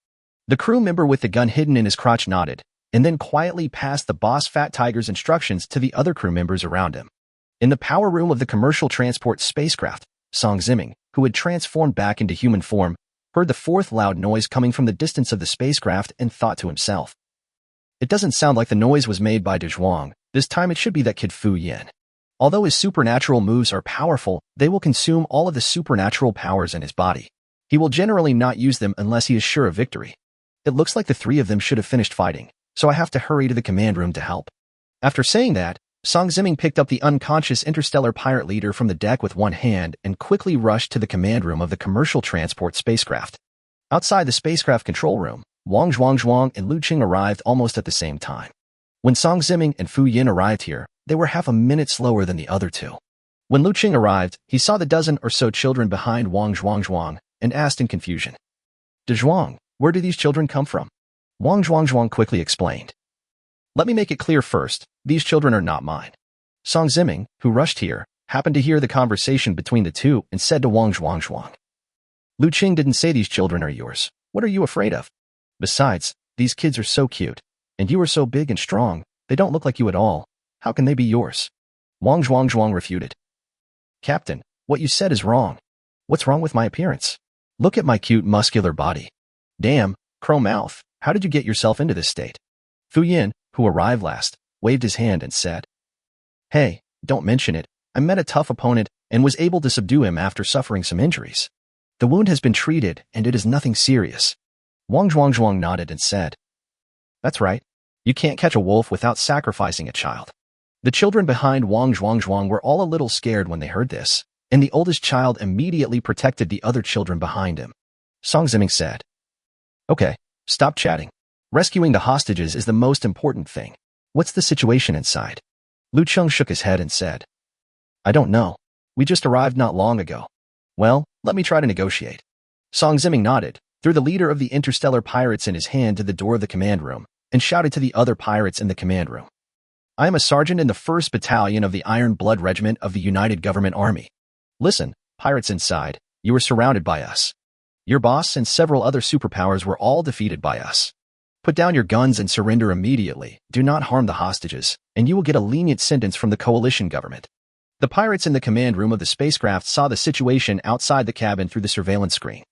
The crew member with the gun hidden in his crotch nodded, and then quietly passed the boss Fat Tiger's instructions to the other crew members around him. In the power room of the commercial transport spacecraft, Song Ziming, who had transformed back into human form, heard the fourth loud noise coming from the distance of the spacecraft and thought to himself, "It doesn't sound like the noise was made by De Zhuang. This time it should be that kid Fu Yan. Although his supernatural moves are powerful, they will consume all of the supernatural powers in his body. He will generally not use them unless he is sure of victory. It looks like the three of them should have finished fighting, so I have to hurry to the command room to help." After saying that, Song Ziming picked up the unconscious interstellar pirate leader from the deck with one hand and quickly rushed to the command room of the commercial transport spacecraft. Outside the spacecraft control room, Wang Zhuang and Liu Cheng arrived almost at the same time. When Song Ziming and Fu Yan arrived here, they were half a minute slower than the other two. When Liu Cheng arrived, he saw the dozen or so children behind Wang Zhuang and asked in confusion, "De Zhuang, where do these children come from?" Wang Zhuang quickly explained, "Let me make it clear first, these children are not mine." Song Ziming, who rushed here, happened to hear the conversation between the two and said to Wang Zhuang, "Liu Cheng didn't say these children are yours. What are you afraid of? Besides, these kids are so cute, and you are so big and strong, they don't look like you at all. How can they be yours?" Wang Zhuang refuted. "Captain, what you said is wrong. What's wrong with my appearance? Look at my cute muscular body. Damn, crow mouth, how did you get yourself into this state?" Fu Yan, who arrived last, waved his hand and said, "Hey, don't mention it. I met a tough opponent and was able to subdue him after suffering some injuries. The wound has been treated and it is nothing serious." Wang Zhuang nodded and said, "That's right. You can't catch a wolf without sacrificing a child." The children behind Wang Zhuang were all a little scared when they heard this, and the oldest child immediately protected the other children behind him. Song Ziming said, "Okay, stop chatting. Rescuing the hostages is the most important thing. What's the situation inside?" Liu Cheng shook his head and said, "I don't know. We just arrived not long ago." "Well, let me try to negotiate." Song Ziming nodded, threw the leader of the interstellar pirates in his hand to the door of the command room, and shouted to the other pirates in the command room, "I am a sergeant in the 1st Battalion of the Iron Blood Regiment of the United Government Army. Listen, pirates inside, you are surrounded by us. Your boss and several other superpowers were all defeated by us. Put down your guns and surrender immediately. Do not harm the hostages, and you will get a lenient sentence from the coalition government." The pirates in the command room of the spacecraft saw the situation outside the cabin through the surveillance screen.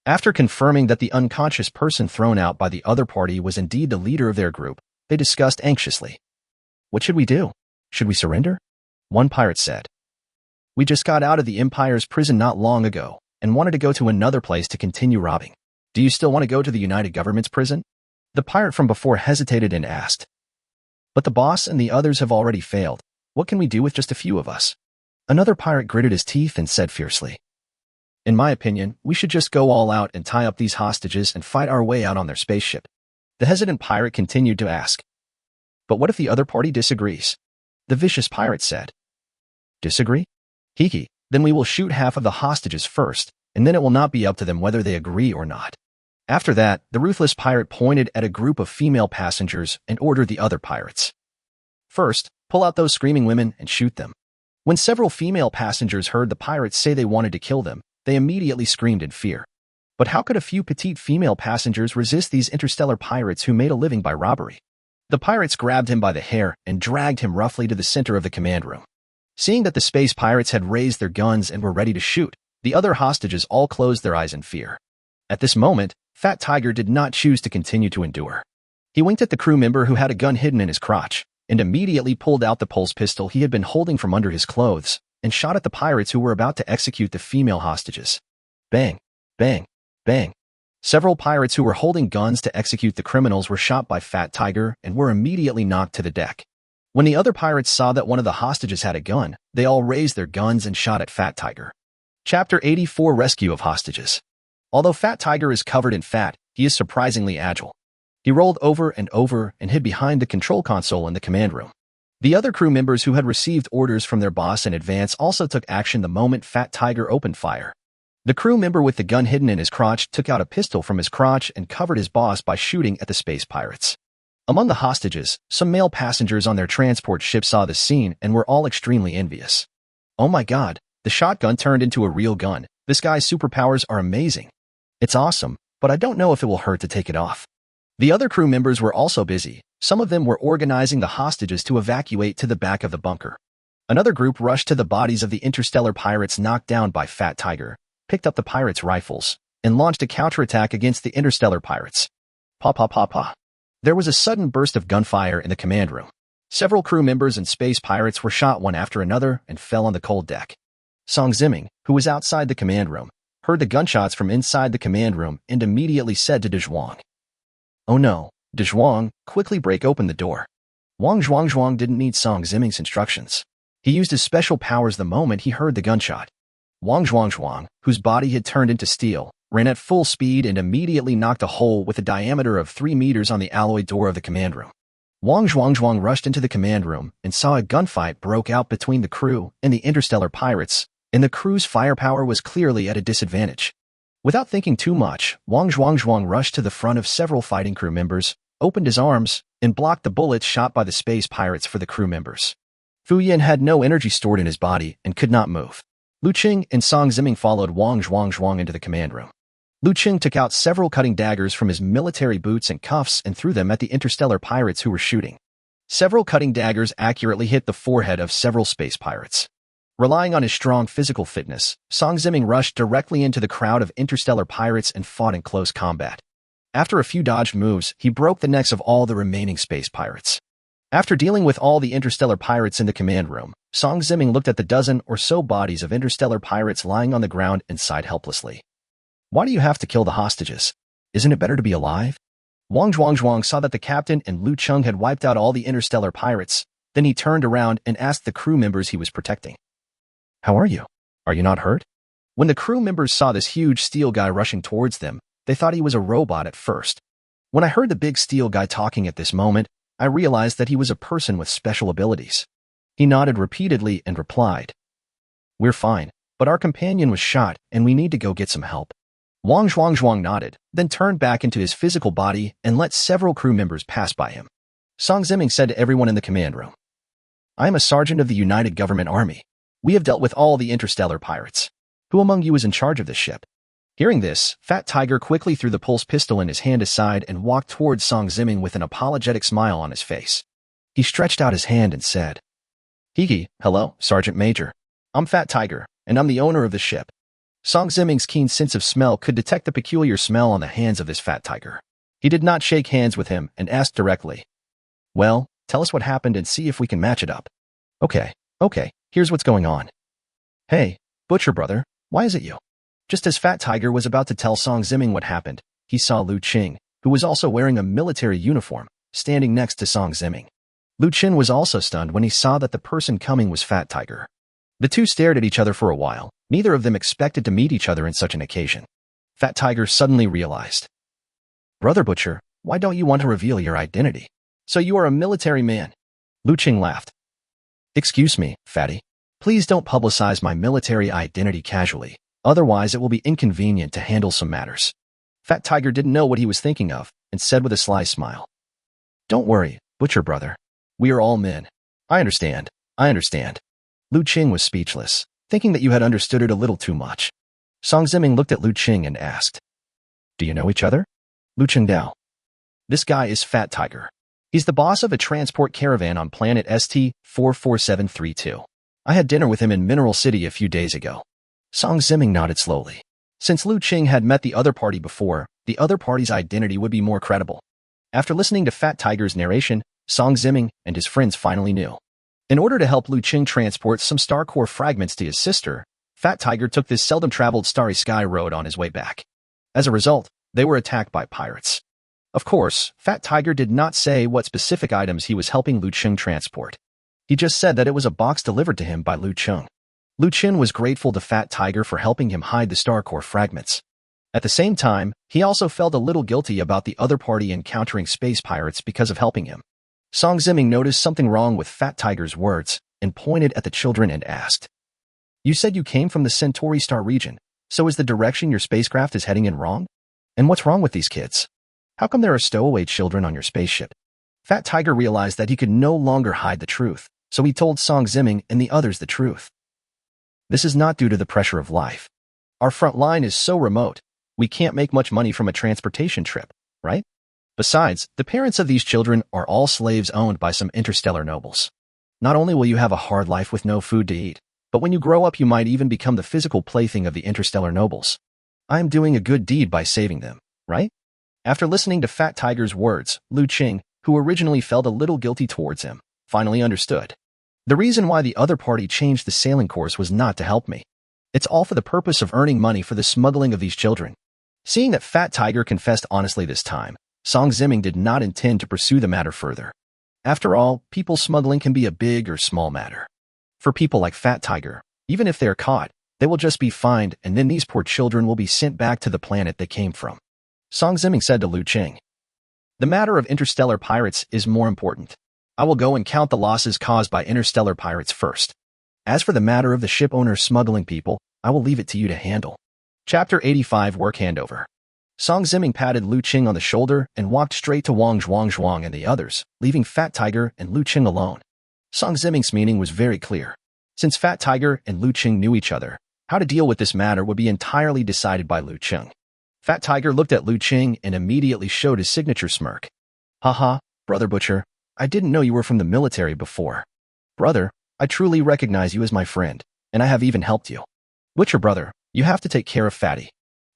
After confirming that the unconscious person thrown out by the other party was indeed the leader of their group, they discussed anxiously. "What should we do? Should we surrender?" One pirate said, "We just got out of the Empire's prison not long ago and wanted to go to another place to continue robbing. Do you still want to go to the United Government's prison?" The pirate from before hesitated and asked, "But the boss and the others have already failed. What can we do with just a few of us?" Another pirate gritted his teeth and said fiercely, "In my opinion, we should just go all out and tie up these hostages and fight our way out on their spaceship." The hesitant pirate continued to ask, "But what if the other party disagrees?" The vicious pirate said, "Disagree? Hiki, then we will shoot half of the hostages first, and then it will not be up to them whether they agree or not." After that, the ruthless pirate pointed at a group of female passengers and ordered the other pirates, "First, pull out those screaming women and shoot them." When several female passengers heard the pirates say they wanted to kill them, they immediately screamed in fear. But how could a few petite female passengers resist these interstellar pirates who made a living by robbery? The pirates grabbed him by the hair and dragged him roughly to the center of the command room. Seeing that the space pirates had raised their guns and were ready to shoot, the other hostages all closed their eyes in fear. At this moment, Fat Tiger did not choose to continue to endure. He winked at the crew member who had a gun hidden in his crotch, and immediately pulled out the pulse pistol he had been holding from under his clothes, and shot at the pirates who were about to execute the female hostages. Bang, bang, bang. Several pirates who were holding guns to execute the criminals were shot by Fat Tiger and were immediately knocked to the deck. When the other pirates saw that one of the hostages had a gun, they all raised their guns and shot at Fat Tiger. Chapter 84: Rescue of Hostages. Although Fat Tiger is covered in fat, he is surprisingly agile. He rolled over and hid behind the control console in the command room. The other crew members who had received orders from their boss in advance also took action the moment Fat Tiger opened fire. The crew member with the gun hidden in his crotch took out a pistol from his crotch and covered his boss by shooting at the space pirates. Among the hostages, some male passengers on their transport ship saw this scene and were all extremely envious. Oh my god, the shotgun turned into a real gun. This guy's superpowers are amazing. It's awesome, but I don't know if it will hurt to take it off. The other crew members were also busy. Some of them were organizing the hostages to evacuate to the back of the bunker. Another group rushed to the bodies of the interstellar pirates knocked down by Fat Tiger, picked up the pirates' rifles, and launched a counterattack against the interstellar pirates. Pa pa pa pa. There was a sudden burst of gunfire in the command room. Several crew members and space pirates were shot one after another and fell on the cold deck. Song Ziming, who was outside the command room, heard the gunshots from inside the command room and immediately said to Dezhuang, "Oh no, Dezhuang, quickly break open the door." Wang Zhuang didn't need Song Ziming's instructions. He used his special powers the moment he heard the gunshot. Wang Zhuang, whose body had turned into steel, ran at full speed and immediately knocked a hole with a diameter of 3 meters on the alloy door of the command room. Wang Zhuang rushed into the command room and saw a gunfight broke out between the crew and the interstellar pirates, and the crew's firepower was clearly at a disadvantage. Without thinking too much, Wang Zhuang rushed to the front of several fighting crew members, opened his arms, and blocked the bullets shot by the space pirates for the crew members. Fu Yin had no energy stored in his body and could not move. Liu Cheng and Song Ziming followed Wang Zhuang into the command room. Liu Cheng took out several cutting daggers from his military boots and cuffs and threw them at the interstellar pirates who were shooting. Several cutting daggers accurately hit the forehead of several space pirates. Relying on his strong physical fitness, Song Ziming rushed directly into the crowd of interstellar pirates and fought in close combat. After a few dodged moves, he broke the necks of all the remaining space pirates. After dealing with all the interstellar pirates in the command room, Song Ziming looked at the dozen or so bodies of interstellar pirates lying on the ground and sighed helplessly. Why do you have to kill the hostages? Isn't it better to be alive? Wang Zhuang saw that the captain and Liu Cheng had wiped out all the interstellar pirates. Then he turned around and asked the crew members he was protecting, "How are you? Are you not hurt?" When the crew members saw this huge steel guy rushing towards them, they thought he was a robot at first. When I heard the big steel guy talking at this moment, I realized that he was a person with special abilities. He nodded repeatedly and replied, "We're fine, but our companion was shot and we need to go get some help." Wang Zhuang nodded, then turned back into his physical body and let several crew members pass by him. Song Ziming said to everyone in the command room, "I am a sergeant of the United Government Army. We have dealt with all the interstellar pirates. Who among you is in charge of this ship?" Hearing this, Fat Tiger quickly threw the pulse pistol in his hand aside and walked towards Song Ziming with an apologetic smile on his face. He stretched out his hand and said, "Hello, Sergeant Major. I'm Fat Tiger, and I'm the owner of the ship." Song Ziming's keen sense of smell could detect the peculiar smell on the hands of this Fat Tiger. He did not shake hands with him and asked directly, "Well, tell us what happened and see if we can match it up." Okay, here's what's going on. "Hey, Butcher Brother, why is it you?" Just as Fat Tiger was about to tell Song Ziming what happened, he saw Liu Cheng, who was also wearing a military uniform, standing next to Song Ziming. Liu Cheng was also stunned when he saw that the person coming was Fat Tiger. The two stared at each other for a while. Neither of them expected to meet each other in such an occasion. Fat Tiger suddenly realized, "Brother Butcher, why don't you want to reveal your identity? So you are a military man." Liu Cheng laughed. "Excuse me, Fatty. Please don't publicize my military identity casually. Otherwise, it will be inconvenient to handle some matters." Fat Tiger didn't know what he was thinking of and said with a sly smile, "Don't worry, Butcher Brother. We are all men. I understand. Liu Cheng was speechless, thinking that you had understood it a little too much. Song Ziming looked at Liu Cheng and asked, "Do you know each other?" Liu Cheng Dao. "This guy is Fat Tiger. He's the boss of a transport caravan on planet ST-44732. I had dinner with him in Mineral City a few days ago. Song Ziming nodded slowly. Since Liu Cheng had met the other party before, the other party's identity would be more credible. After listening to Fat Tiger's narration, Song Ziming and his friends finally knew. In order to help Liu Cheng transport some star core fragments to his sister, Fat Tiger took this seldom-traveled starry sky road on his way back. As a result, they were attacked by pirates. Of course, Fat Tiger did not say what specific items he was helping Liu Cheng transport. He just said that it was a box delivered to him by Liu Cheng. Liu Cheng was grateful to Fat Tiger for helping him hide the star core fragments. At the same time, he also felt a little guilty about the other party encountering space pirates because of helping him. Song Ziming noticed something wrong with Fat Tiger's words and pointed at the children and asked, "You said you came from the Centauri star region, so is the direction your spacecraft is heading in wrong? And what's wrong with these kids? How come there are stowaway children on your spaceship?" Fat Tiger realized that he could no longer hide the truth, so he told Song Ziming and the others the truth. "This is not due to the pressure of life. Our front line is so remote, we can't make much money from a transportation trip, right? Besides, the parents of these children are all slaves owned by some interstellar nobles. Not only will you have a hard life with no food to eat, but when you grow up you might even become the physical plaything of the interstellar nobles. I am doing a good deed by saving them, right?" After listening to Fat Tiger's words, Liu Cheng, who originally felt a little guilty towards him, finally understood. The reason why the other party changed the sailing course was not to help me. It's all for the purpose of earning money for the smuggling of these children. Seeing that Fat Tiger confessed honestly this time, Song Ziming did not intend to pursue the matter further. After all, people smuggling can be a big or small matter. For people like Fat Tiger, even if they're caught, they will just be fined and then these poor children will be sent back to the planet they came from. Song Ziming said to Liu Cheng, "The matter of interstellar pirates is more important. I will go and count the losses caused by interstellar pirates first. As for the matter of the ship owners smuggling people, I will leave it to you to handle." Chapter 85 Work Handover. Song Ziming patted Liu Cheng on the shoulder and walked straight to Wang Zhuang and the others, leaving Fat Tiger and Liu Cheng alone. Song Ziming's meaning was very clear. Since Fat Tiger and Liu Cheng knew each other, how to deal with this matter would be entirely decided by Liu Cheng. Fat Tiger looked at Liu Cheng and immediately showed his signature smirk. "Haha, Brother Butcher, I didn't know you were from the military before. Brother, I truly recognize you as my friend, and I have even helped you. Butcher brother, you have to take care of Fatty."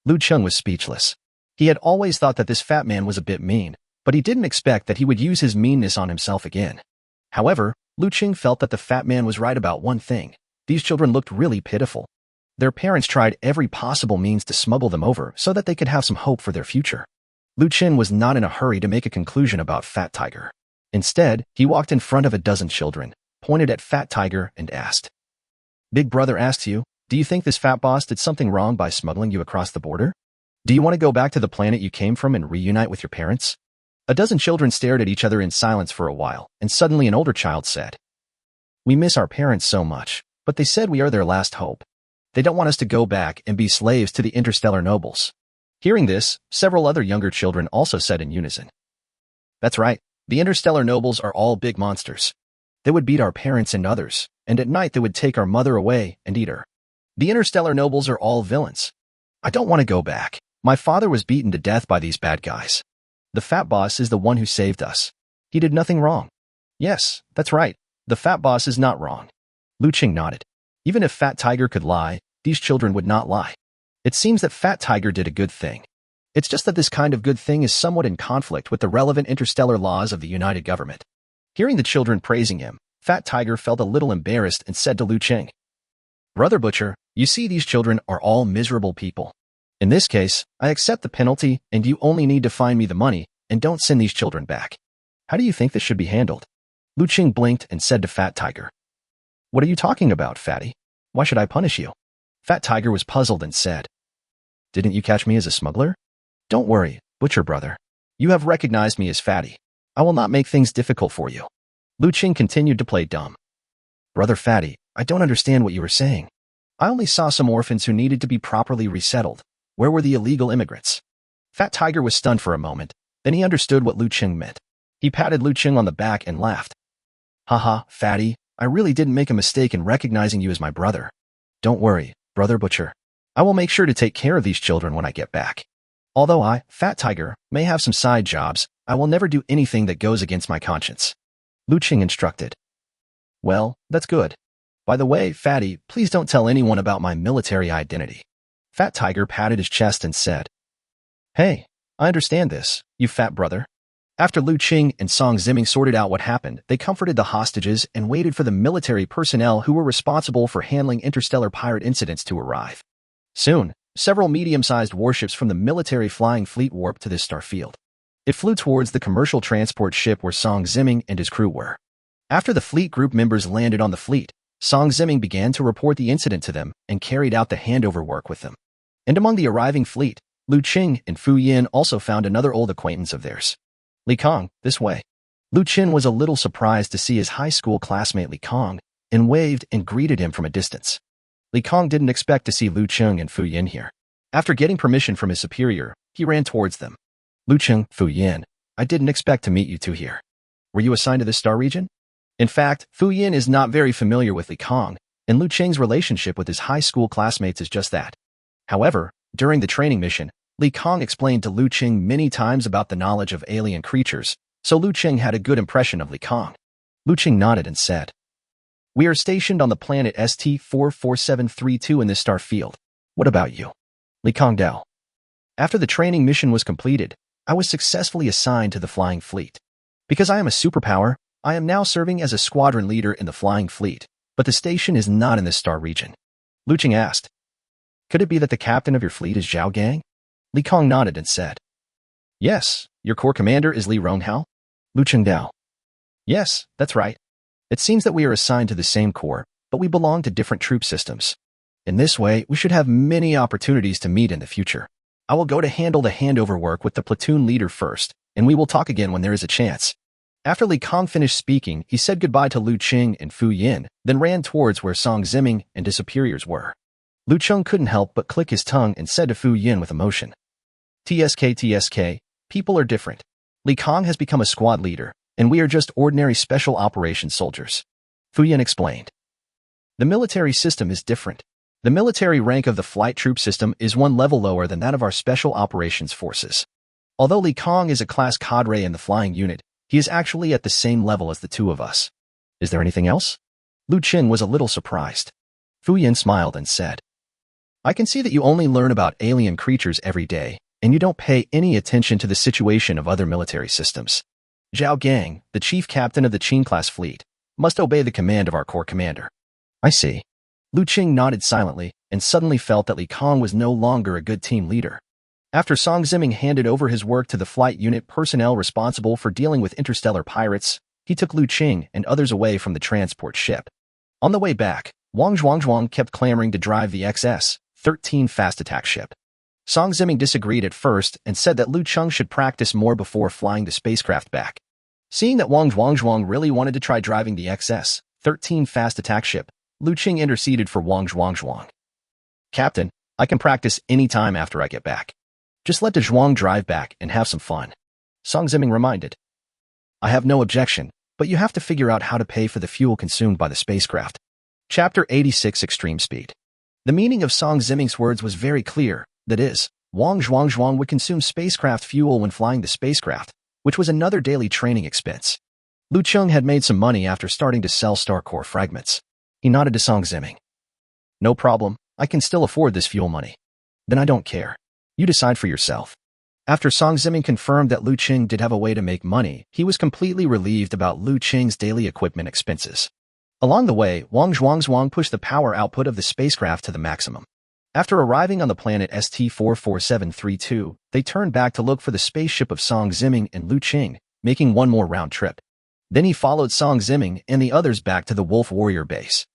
Liu Cheng was speechless. He had always thought that this fat man was a bit mean, but he didn't expect that he would use his meanness on himself again. However, Liu Cheng felt that the fat man was right about one thing. These children looked really pitiful. Their parents tried every possible means to smuggle them over so that they could have some hope for their future. Liu Cheng was not in a hurry to make a conclusion about Fat Tiger. Instead, he walked in front of a dozen children, pointed at Fat Tiger and asked, "Big brother asks you, do you think this fat boss did something wrong by smuggling you across the border? Do you want to go back to the planet you came from and reunite with your parents?" A dozen children stared at each other in silence for a while, and suddenly an older child said, "We miss our parents so much, but they said we are their last hope. They don't want us to go back and be slaves to the interstellar nobles." Hearing this, several other younger children also said in unison, "That's right, the interstellar nobles are all big monsters. They would beat our parents and others, and at night they would take our mother away and eat her. The interstellar nobles are all villains. I don't want to go back. My father was beaten to death by these bad guys. The fat boss is the one who saved us. He did nothing wrong." "Yes, that's right. The fat boss is not wrong." Liu Cheng nodded. Even if Fat Tiger could lie, these children would not lie. It seems that Fat Tiger did a good thing. It's just that this kind of good thing is somewhat in conflict with the relevant interstellar laws of the United Government. Hearing the children praising him, Fat Tiger felt a little embarrassed and said to Liu Cheng, "Brother Butcher, you see these children are all miserable people. In this case, I accept the penalty and you only need to find me the money and don't send these children back. How do you think this should be handled?" Liu Cheng blinked and said to Fat Tiger, "What are you talking about, Fatty? Why should I punish you?" Fat Tiger was puzzled and said, "Didn't you catch me as a smuggler? Don't worry, Butcher brother. You have recognized me as Fatty. I will not make things difficult for you." Liu Cheng continued to play dumb. "Brother Fatty, I don't understand what you were saying. I only saw some orphans who needed to be properly resettled. Where were the illegal immigrants?" Fat Tiger was stunned for a moment. Then he understood what Liu Cheng meant. He patted Liu Cheng on the back and laughed. "Haha, Fatty, I really didn't make a mistake in recognizing you as my brother. Don't worry, Brother Butcher. I will make sure to take care of these children when I get back. Although I, Fat Tiger, may have some side jobs, I will never do anything that goes against my conscience." Liu Cheng instructed. "Well, that's good. By the way, Fatty, please don't tell anyone about my military identity. Fat Tiger patted his chest and said, Hey, I understand this, you fat brother. After Liu Cheng and Song Ziming sorted out what happened, they comforted the hostages and waited for the military personnel who were responsible for handling interstellar pirate incidents to arrive. Soon, several medium-sized warships from the military flying fleet warped to this starfield. It flew towards the commercial transport ship where Song Ziming and his crew were. After the fleet group members landed on the fleet, Song Ziming began to report the incident to them and carried out the handover work with them. And among the arriving fleet, Liu Cheng and Fu Yin also found another old acquaintance of theirs. Li Kong, this way. Liu Cheng was a little surprised to see his high school classmate Li Kong and waved and greeted him from a distance. Li Kong didn't expect to see Liu Cheng and Fu Yin here. After getting permission from his superior, he ran towards them. Liu Cheng, Fu Yin, I didn't expect to meet you two here. Were you assigned to this star region? In fact, Fu Yin is not very familiar with Li Kong, and Liu Cheng's relationship with his high school classmates is just that. However, during the training mission, Li Kong explained to Liu Cheng many times about the knowledge of alien creatures, so Liu Cheng had a good impression of Li Kong. Liu Cheng nodded and said, We are stationed on the planet ST-44732 in this star field. What about you? Li Kong Dao. After the training mission was completed, I was successfully assigned to the flying fleet. Because I am a superpower, I am now serving as a squadron leader in the flying fleet, but the station is not in this star region. Liu Cheng asked, Could it be that the captain of your fleet is Zhao Gang? Li Kong nodded and said, Yes, your corps commander is Li Ronghao? Liu Cheng Dao. Yes, that's right. It seems that we are assigned to the same corps, but we belong to different troop systems. In this way, we should have many opportunities to meet in the future. I will go to handle the handover work with the platoon leader first, and we will talk again when there is a chance. After Li Kong finished speaking, he said goodbye to Liu Cheng and Fu Yin, then ran towards where Song Ziming and his superiors were. Liu Cheng couldn't help but click his tongue and said to Fu Yin with emotion, TSK, people are different. Li Kong has become a squad leader, and we are just ordinary special operations soldiers. Fu Yin explained. The military system is different. The military rank of the flight troop system is one level lower than that of our special operations forces. Although Li Kong is a class cadre in the flying unit, he is actually at the same level as the two of us. Is there anything else? Liu Cheng was a little surprised. Fu Yin smiled and said, I can see that you only learn about alien creatures every day, and you don't pay any attention to the situation of other military systems. Zhao Gang, the chief captain of the Qing-class fleet, must obey the command of our corps commander. I see. Liu Cheng nodded silently and suddenly felt that Li Kong was no longer a good team leader. After Song Ziming handed over his work to the flight unit personnel responsible for dealing with interstellar pirates, he took Liu Cheng and others away from the transport ship. On the way back, Wang Zhuangzhuang kept clamoring to drive the XS-13 fast attack ship. Song Ziming disagreed at first and said that Liu Cheng should practice more before flying the spacecraft back. Seeing that Wang Zhuangzhuang really wanted to try driving the XS-13 fast attack ship, Liu Cheng interceded for Wang Zhuangzhuang. Captain, I can practice any time after I get back. Just let the Zhuang drive back and have some fun. Song Ziming reminded. I have no objection, but you have to figure out how to pay for the fuel consumed by the spacecraft. Chapter 86 Extreme Speed. The meaning of Song Ziming's words was very clear. That is, Wang Zhuangzhuang would consume spacecraft fuel when flying the spacecraft, which was another daily training expense. Liu Cheng had made some money after starting to sell star core fragments. He nodded to Song Ziming. No problem, I can still afford this fuel money. Then I don't care. You decide for yourself. After Song Ziming confirmed that Liu Cheng did have a way to make money, he was completely relieved about Liu Cheng's daily equipment expenses. Along the way, Wang Zhuangzhuang pushed the power output of the spacecraft to the maximum. After arriving on the planet ST-44732, they turned back to look for the spaceship of Song Ziming and Liu Cheng, making one more round trip. Then he followed Song Ziming and the others back to the Wolf Warrior base.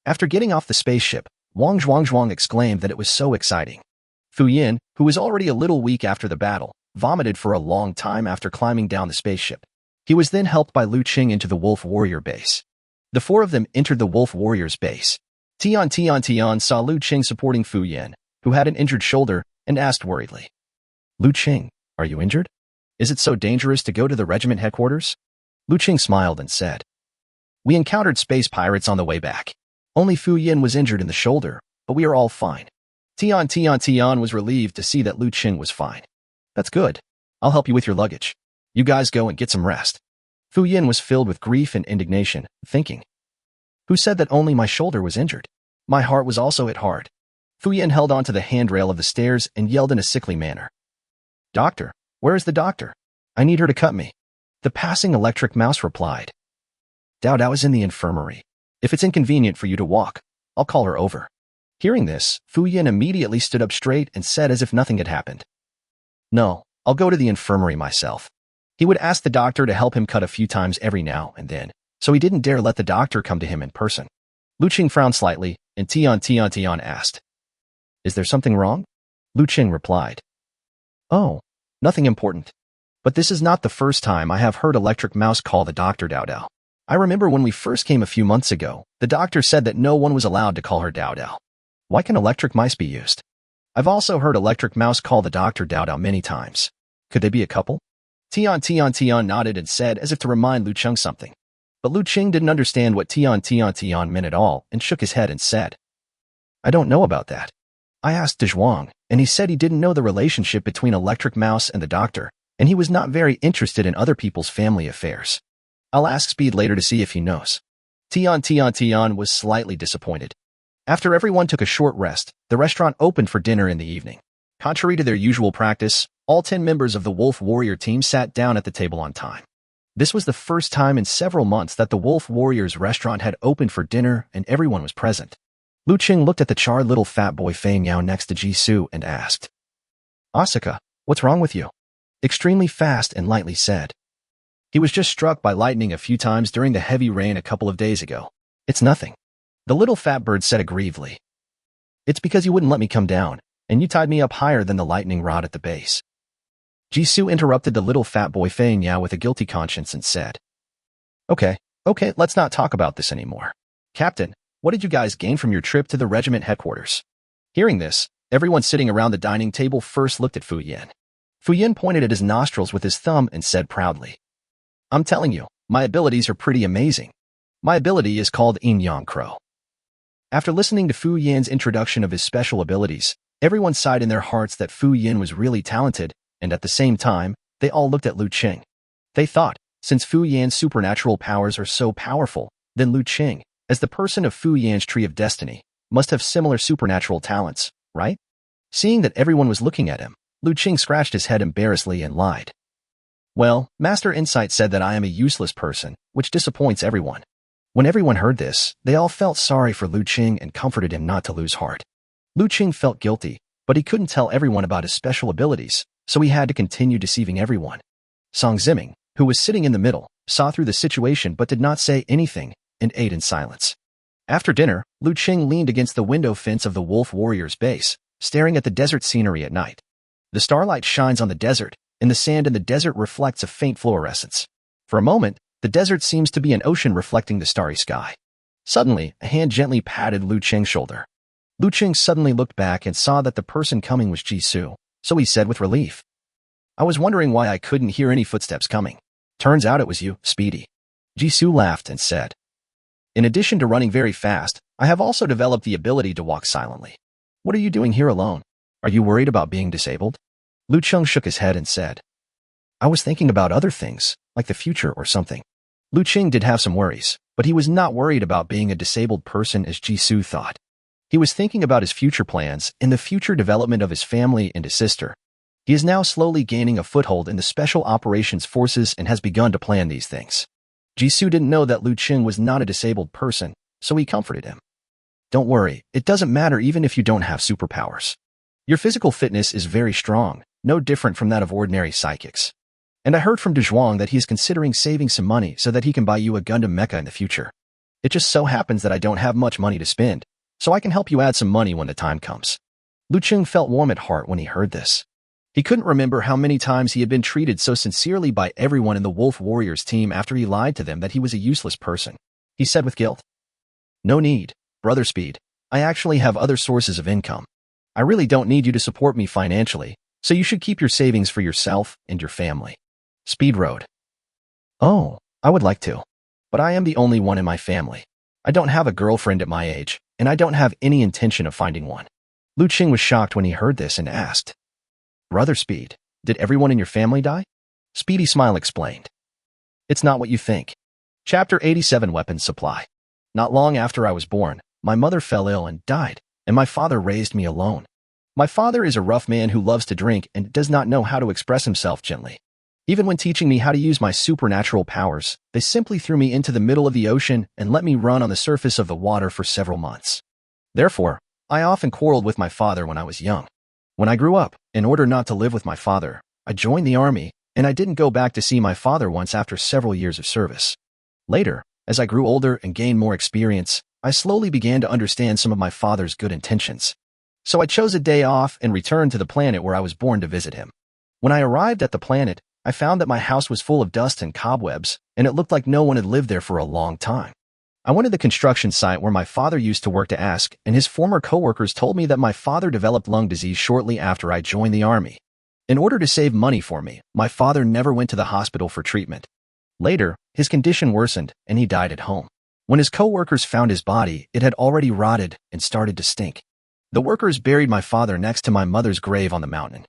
After getting off the spaceship, Wang Zhuangzhuang exclaimed that it was so exciting. Fu Yin, who was already a little weak after the battle, vomited for a long time after climbing down the spaceship. He was then helped by Liu Cheng into the Wolf Warrior base. The four of them entered the Wolf Warrior's base. Tian saw Liu Cheng supporting Fu Yin, who had an injured shoulder, and asked worriedly, Liu Cheng, are you injured? Is it so dangerous to go to the regiment headquarters? Liu Cheng smiled and said, We encountered space pirates on the way back. Only Fu Yin was injured in the shoulder, but we are all fine. Tian was relieved to see that Liu Cheng was fine. That's good. I'll help you with your luggage. You guys go and get some rest. Fu Yin was filled with grief and indignation, thinking, Who said that only my shoulder was injured? My heart was also hit hard. Fu Yan held onto the handrail of the stairs and yelled in a sickly manner. Doctor, where is the doctor? I need her to cut me. The passing electric mouse replied. Dao Dao is in the infirmary. If it's inconvenient for you to walk, I'll call her over. Hearing this, Fu Yan immediately stood up straight and said as if nothing had happened. No, I'll go to the infirmary myself. He would ask the doctor to help him cut a few times every now and then, so he didn't dare let the doctor come to him in person. Liu Cheng frowned slightly, and Tian asked, Is there something wrong? Liu Cheng replied, Oh, nothing important. But this is not the first time I have heard Electric Mouse call the doctor Dao Dao. I remember when we first came a few months ago, the doctor said that no one was allowed to call her Dao Dao. Why can electric mice be used? I've also heard Electric Mouse call the doctor Dao Dao many times. Could they be a couple? Tian nodded and said as if to remind Liu Cheng something. But Liu Cheng didn't understand what Tian meant at all and shook his head and said, I don't know about that. I asked Zhuang, and he said he didn't know the relationship between Electric Mouse and the doctor, and he was not very interested in other people's family affairs. I'll ask Speed later to see if he knows. Tian was slightly disappointed. After everyone took a short rest, the restaurant opened for dinner in the evening. Contrary to their usual practice, all 10 members of the Wolf Warrior team sat down at the table on time. This was the first time in several months that the Wolf Warriors restaurant had opened for dinner and everyone was present. Liu Cheng looked at the charred little fat boy Feng Yao next to Jisoo and asked, Asuka, what's wrong with you? Extremely fast and lightly said. He was just struck by lightning a few times during the heavy rain a couple of days ago. It's nothing. The little fat bird said aggrievedly. It's because you wouldn't let me come down, and you tied me up higher than the lightning rod at the base. Jisoo interrupted the little fat boy Feng Yao with a guilty conscience and said, Okay, let's not talk about this anymore. Captain, what did you guys gain from your trip to the regiment headquarters? Hearing this, everyone sitting around the dining table first looked at Fu Yan. Fu Yan pointed at his nostrils with his thumb and said proudly, I'm telling you, my abilities are pretty amazing. My ability is called Yin Yang Crow. After listening to Fu Yan's introduction of his special abilities, everyone sighed in their hearts that Fu Yan was really talented, and at the same time, they all looked at Liu Cheng. They thought, since Fu Yan's supernatural powers are so powerful, then Liu Cheng, as the person of Fu Yan's Tree of Destiny, must have similar supernatural talents, right? Seeing that everyone was looking at him, Liu Cheng scratched his head embarrassedly and lied. Well, Master Insight said that I am a useless person, which disappoints everyone. When everyone heard this, they all felt sorry for Liu Cheng and comforted him not to lose heart. Liu Cheng felt guilty, but he couldn't tell everyone about his special abilities, so he had to continue deceiving everyone. Song Ziming, who was sitting in the middle, saw through the situation but did not say anything and ate in silence. After dinner, Liu Cheng leaned against the window fence of the Wolf Warrior's base, staring at the desert scenery at night. The starlight shines on the desert, and the sand in the desert reflects a faint fluorescence. For a moment, the desert seems to be an ocean reflecting the starry sky. Suddenly, a hand gently patted Liu Cheng's shoulder. Liu Cheng suddenly looked back and saw that the person coming was Jisoo, so he said with relief, I was wondering why I couldn't hear any footsteps coming. Turns out it was you, Speedy. Jisoo laughed and said, In addition to running very fast, I have also developed the ability to walk silently. What are you doing here alone? Are you worried about being disabled? Liu Cheng shook his head and said, I was thinking about other things, like the future or something. Liu Cheng did have some worries, but he was not worried about being a disabled person as Jisoo thought. He was thinking about his future plans and the future development of his family and his sister. He is now slowly gaining a foothold in the Special Operations Forces and has begun to plan these things. Jisoo didn't know that Liu Cheng was not a disabled person, so he comforted him. Don't worry, it doesn't matter even if you don't have superpowers. Your physical fitness is very strong, no different from that of ordinary psychics. And I heard from Zhuang that he is considering saving some money so that he can buy you a Gundam mecha in the future. It just so happens that I don't have much money to spend, so I can help you add some money when the time comes. Liu Cheng felt warm at heart when he heard this. He couldn't remember how many times he had been treated so sincerely by everyone in the Wolf Warriors team after he lied to them that he was a useless person. He said with guilt, No need, Brother Speed. I actually have other sources of income. I really don't need you to support me financially, so you should keep your savings for yourself and your family. Speed wrote, Oh, I would like to. But I am the only one in my family. I don't have a girlfriend at my age, and I don't have any intention of finding one. Liu Cheng was shocked when he heard this and asked, Brother Speed, did everyone in your family die? Speedy Smile explained, It's not what you think. Chapter 87 Weapons Supply. Not long after I was born, my mother fell ill and died, and my father raised me alone. My father is a rough man who loves to drink and does not know how to express himself gently. Even when teaching me how to use my supernatural powers, they simply threw me into the middle of the ocean and let me run on the surface of the water for several months. Therefore, I often quarreled with my father when I was young. When I grew up, in order not to live with my father, I joined the army, and I didn't go back to see my father once after several years of service. Later, as I grew older and gained more experience, I slowly began to understand some of my father's good intentions. So I chose a day off and returned to the planet where I was born to visit him. When I arrived at the planet, I found that my house was full of dust and cobwebs, and it looked like no one had lived there for a long time. I went to the construction site where my father used to work to ask, and his former coworkers told me that my father developed lung disease shortly after I joined the army. In order to save money for me, my father never went to the hospital for treatment. Later, his condition worsened, and he died at home. When his coworkers found his body, it had already rotted and started to stink. The workers buried my father next to my mother's grave on the mountain.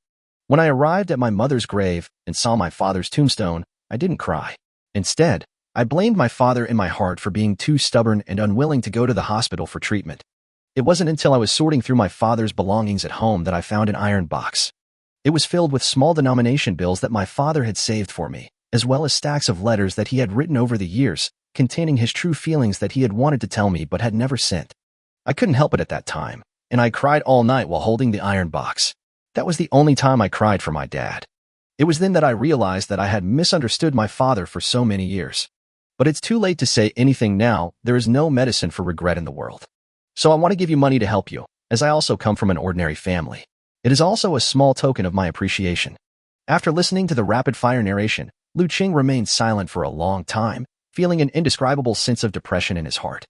When I arrived at my mother's grave and saw my father's tombstone, I didn't cry. Instead, I blamed my father in my heart for being too stubborn and unwilling to go to the hospital for treatment. It wasn't until I was sorting through my father's belongings at home that I found an iron box. It was filled with small denomination bills that my father had saved for me, as well as stacks of letters that he had written over the years, containing his true feelings that he had wanted to tell me but had never sent. I couldn't help it at that time, and I cried all night while holding the iron box. That was the only time I cried for my dad. It was then that I realized that I had misunderstood my father for so many years. But it's too late to say anything now. There is no medicine for regret in the world. So I want to give you money to help you, as I also come from an ordinary family. It is also a small token of my appreciation. After listening to the rapid-fire narration, Liu Cheng remained silent for a long time, feeling an indescribable sense of depression in his heart.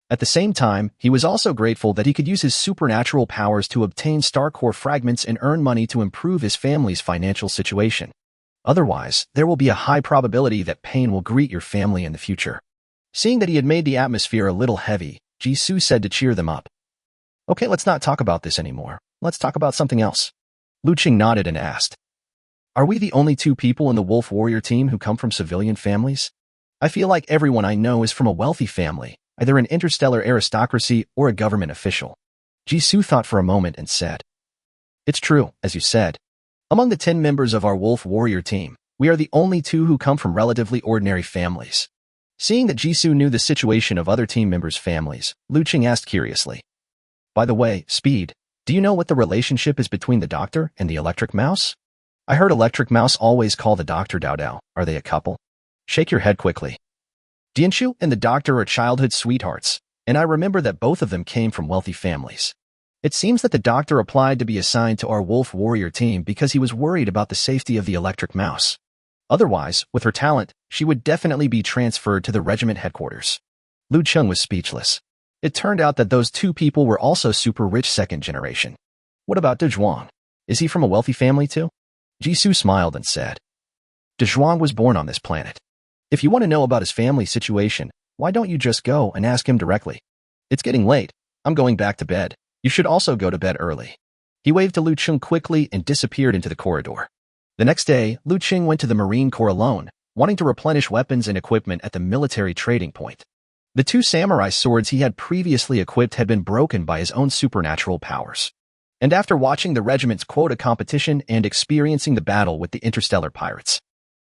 At the same time, he was also grateful that he could use his supernatural powers to obtain star core fragments and earn money to improve his family's financial situation. Otherwise, there will be a high probability that pain will greet your family in the future. Seeing that he had made the atmosphere a little heavy, Jisoo said to cheer them up. Okay, let's not talk about this anymore. Let's talk about something else. Liu Cheng nodded and asked, are we the only two people in the Wolf Warrior team who come from civilian families? I feel like everyone I know is from a wealthy family, either an interstellar aristocracy or a government official. Jisoo thought for a moment and said, it's true, as you said. Among the 10 members of our Wolf Warrior team, we are the only two who come from relatively ordinary families. Seeing that Jisoo knew the situation of other team members' families, Liu Cheng asked curiously, by the way, Speed, do you know what the relationship is between the doctor and the electric mouse? I heard electric mouse always call the doctor Dao Dao. Are they a couple? Shake your head quickly. Dianshu and the doctor are childhood sweethearts, and I remember that both of them came from wealthy families. It seems that the doctor applied to be assigned to our Wolf Warrior team because he was worried about the safety of the electric mouse. Otherwise, with her talent, she would definitely be transferred to the regiment headquarters. Liu Cheng was speechless. It turned out that those two people were also super rich second generation. What about De Zhuang? Is he from a wealthy family too? Jisoo smiled and said, De Zhuang was born on this planet. If you want to know about his family situation, why don't you just go and ask him directly? It's getting late. I'm going back to bed. You should also go to bed early. He waved to Liu Cheng quickly and disappeared into the corridor. The next day, Liu Cheng went to the Marine Corps alone, wanting to replenish weapons and equipment at the military trading point. The 2 samurai swords he had previously equipped had been broken by his own supernatural powers. And after watching the regiment's quota competition and experiencing the battle with the interstellar pirates,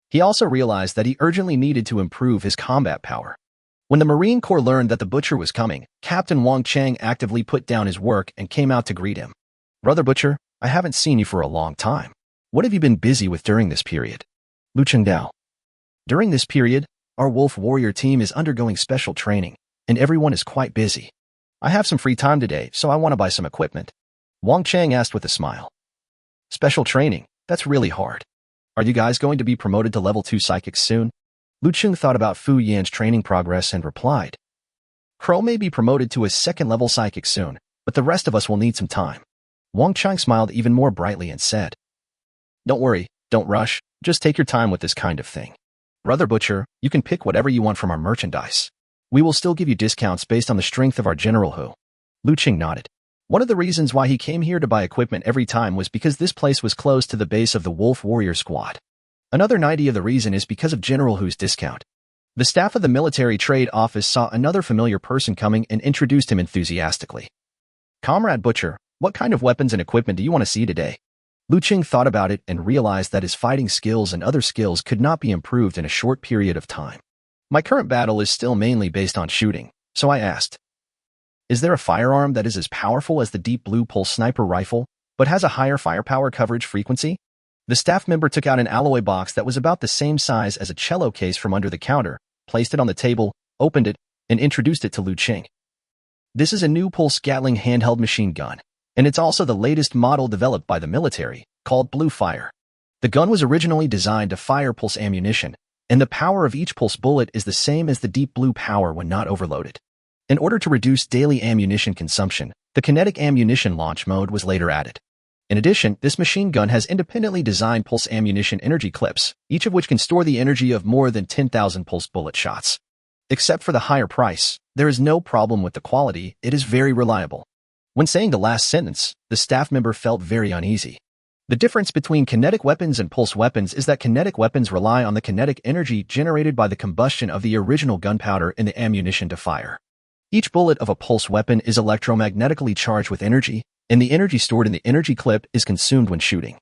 he also realized that he urgently needed to improve his combat power. When the Marine Corps learned that the Butcher was coming, Captain Wang Cheng actively put down his work and came out to greet him. Brother Butcher, I haven't seen you for a long time. What have you been busy with during this period? Liu Cheng Dao. During this period, our Wolf Warrior team is undergoing special training, and everyone is quite busy. I have some free time today, so I want to buy some equipment. Wang Cheng asked with a smile. Special training? That's really hard. Are you guys going to be promoted to level 2 psychics soon? Liu Cheng thought about Fu Yan's training progress and replied, Crow may be promoted to a 2nd level psychic soon, but the rest of us will need some time. Wang Cheng smiled even more brightly and said, don't worry, don't rush, just take your time with this kind of thing. Brother Butcher, you can pick whatever you want from our merchandise. We will still give you discounts based on the strength of our General Hu. Liu Cheng nodded. One of the reasons why he came here to buy equipment every time was because this place was close to the base of the Wolf Warrior squad. Another 90 of the reason is because of General Hu's discount. The staff of the military trade office saw another familiar person coming and introduced him enthusiastically. "Comrade Butcher, what kind of weapons and equipment do you want to see today?" Liu Cheng thought about it and realized that his fighting skills and other skills could not be improved in a short period of time. "My current battle is still mainly based on shooting, so I asked, is there a firearm that is as powerful as the Deep Blue Pulse sniper rifle, but has a higher firepower coverage frequency?" The staff member took out an alloy box that was about the same size as a cello case from under the counter, placed it on the table, opened it, and introduced it to Liu Cheng. "This is a new Pulse Gatling handheld machine gun, and it's also the latest model developed by the military, called Blue Fire. The gun was originally designed to fire pulse ammunition, and the power of each pulse bullet is the same as the Deep Blue power when not overloaded. In order to reduce daily ammunition consumption, the kinetic ammunition launch mode was later added. In addition, this machine gun has independently designed pulse ammunition energy clips, each of which can store the energy of more than 10,000 pulse bullet shots. Except for the higher price, there is no problem with the quality, it is very reliable." When saying the last sentence, the staff member felt very uneasy. The difference between kinetic weapons and pulse weapons is that kinetic weapons rely on the kinetic energy generated by the combustion of the original gunpowder in the ammunition to fire. Each bullet of a pulse weapon is electromagnetically charged with energy, and the energy stored in the energy clip is consumed when shooting.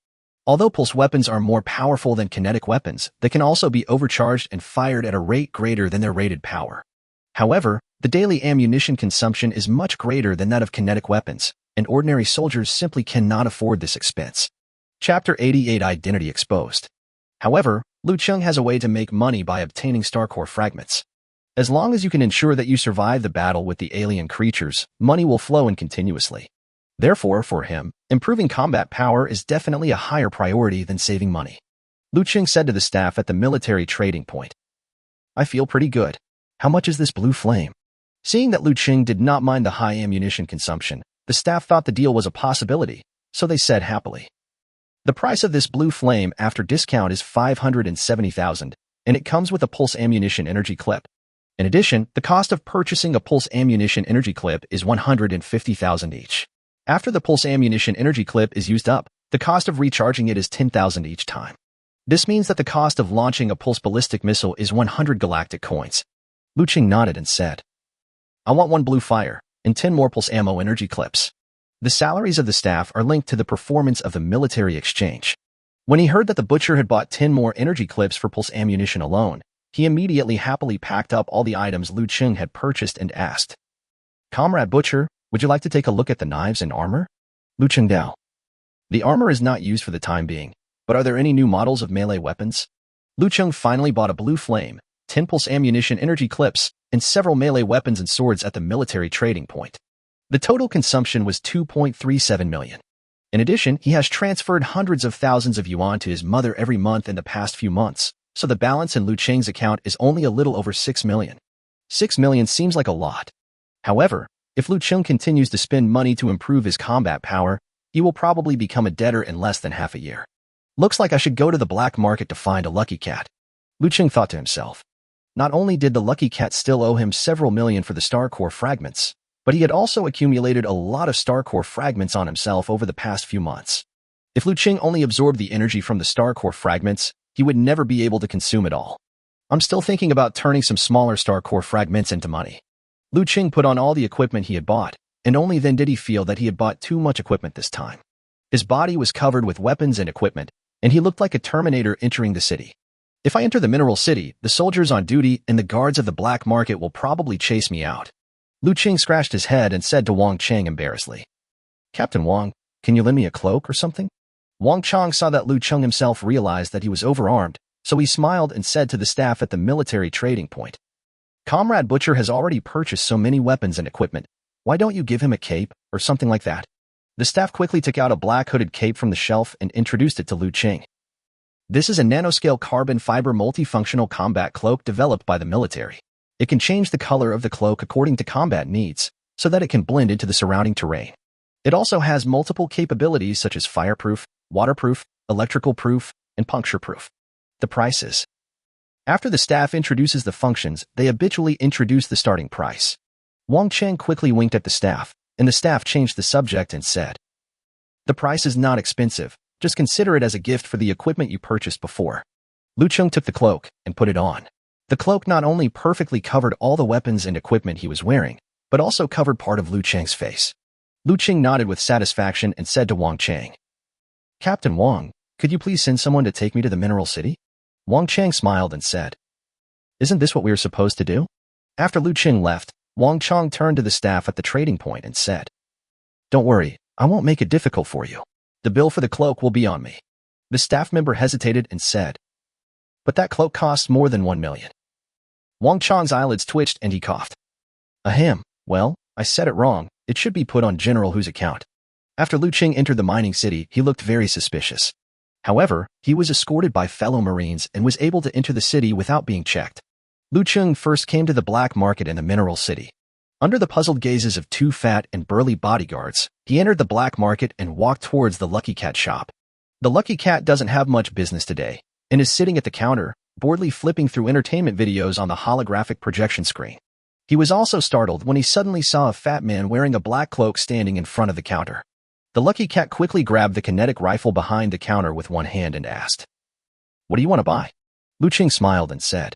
Although pulse weapons are more powerful than kinetic weapons, they can also be overcharged and fired at a rate greater than their rated power. However, the daily ammunition consumption is much greater than that of kinetic weapons, and ordinary soldiers simply cannot afford this expense. Chapter 88 Identity Exposed. However, Liu Cheng has a way to make money by obtaining star core fragments. As long as you can ensure that you survive the battle with the alien creatures, money will flow in continuously. Therefore, for him, improving combat power is definitely a higher priority than saving money. Liu Cheng said to the staff at the military trading point, "I feel pretty good. How much is this blue flame?" Seeing that Liu Cheng did not mind the high ammunition consumption, the staff thought the deal was a possibility, so they said happily, "The price of this blue flame after discount is 570,000, and it comes with a pulse ammunition energy clip. In addition, the cost of purchasing a pulse ammunition energy clip is 150,000 each. After the pulse ammunition energy clip is used up, the cost of recharging it is 10,000 each time. This means that the cost of launching a pulse ballistic missile is 100 galactic coins." Liu Cheng nodded and said, "I want 1 blue fire, and 10 more pulse ammo energy clips." The salaries of the staff are linked to the performance of the military exchange. When he heard that the butcher had bought 10 more energy clips for pulse ammunition alone, he immediately happily packed up all the items Liu Cheng had purchased and asked, "Comrade Butcher, would you like to take a look at the knives and armor?" Liu Cheng Dao. "The armor is not used for the time being, but are there any new models of melee weapons?" Liu Cheng finally bought a blue flame, 10 pulse ammunition energy clips, and several melee weapons and swords at the military trading point. The total consumption was 2.37 million. In addition, he has transferred hundreds of thousands of yuan to his mother every month in the past few months, so the balance in Liu Cheng's account is only a little over 6 million. 6 million seems like a lot. However, if Liu Cheng continues to spend money to improve his combat power, he will probably become a debtor in less than half a year. "Looks like I should go to the black market to find a lucky cat," Liu Cheng thought to himself. Not only did the lucky cat still owe him several million for the star core fragments, but he had also accumulated a lot of star core fragments on himself over the past few months. If Liu Cheng only absorbed the energy from the star core fragments, he would never be able to consume it all. "I'm still thinking about turning some smaller star core fragments into money." Liu Cheng put on all the equipment he had bought, and only then did he feel that he had bought too much equipment this time. His body was covered with weapons and equipment, and he looked like a Terminator entering the city. "If I enter the Mineral City, the soldiers on duty and the guards of the black market will probably chase me out." Liu Cheng scratched his head and said to Wang Cheng embarrassedly, "Captain Wang, can you lend me a cloak or something?" Wang Cheng saw that Liu Cheng himself realized that he was overarmed, so he smiled and said to the staff at the military trading point, "Comrade Butcher has already purchased so many weapons and equipment. Why don't you give him a cape or something like that?" The staff quickly took out a black hooded cape from the shelf and introduced it to Liu Cheng. "This is a nanoscale carbon fiber multifunctional combat cloak developed by the military. It can change the color of the cloak according to combat needs, so that it can blend into the surrounding terrain. It also has multiple capabilities such as fireproof, waterproof, electrical proof, and puncture proof." The prices. After the staff introduces the functions, they habitually introduce the starting price. Wang Cheng quickly winked at the staff, and the staff changed the subject and said, "The price is not expensive, just consider it as a gift for the equipment you purchased before." Liu Cheng took the cloak and put it on. The cloak not only perfectly covered all the weapons and equipment he was wearing, but also covered part of Liu Cheng's face. Liu Cheng nodded with satisfaction and said to Wang Cheng, "Captain Wang, could you please send someone to take me to the Mineral City?" Wang Cheng smiled and said, "Isn't this what we were supposed to do?" After Liu Cheng left, Wang Cheng turned to the staff at the trading point and said, "Don't worry, I won't make it difficult for you. The bill for the cloak will be on me." The staff member hesitated and said, "But that cloak costs more than 1 million. Wang Cheng's eyelids twitched and he coughed. "Ahem, well, I said it wrong. It should be put on General Hu's account." After Liu Cheng entered the mining city, he looked very suspicious. However, he was escorted by fellow Marines and was able to enter the city without being checked. Liu Cheng first came to the black market in the Mineral City. Under the puzzled gazes of two fat and burly bodyguards, he entered the black market and walked towards the Lucky Cat shop. The Lucky Cat doesn't have much business today and is sitting at the counter, boredly flipping through entertainment videos on the holographic projection screen. He was also startled when he suddenly saw a fat man wearing a black cloak standing in front of the counter. The Lucky Cat quickly grabbed the kinetic rifle behind the counter with one hand and asked, "What do you want to buy?" Liu Cheng smiled and said,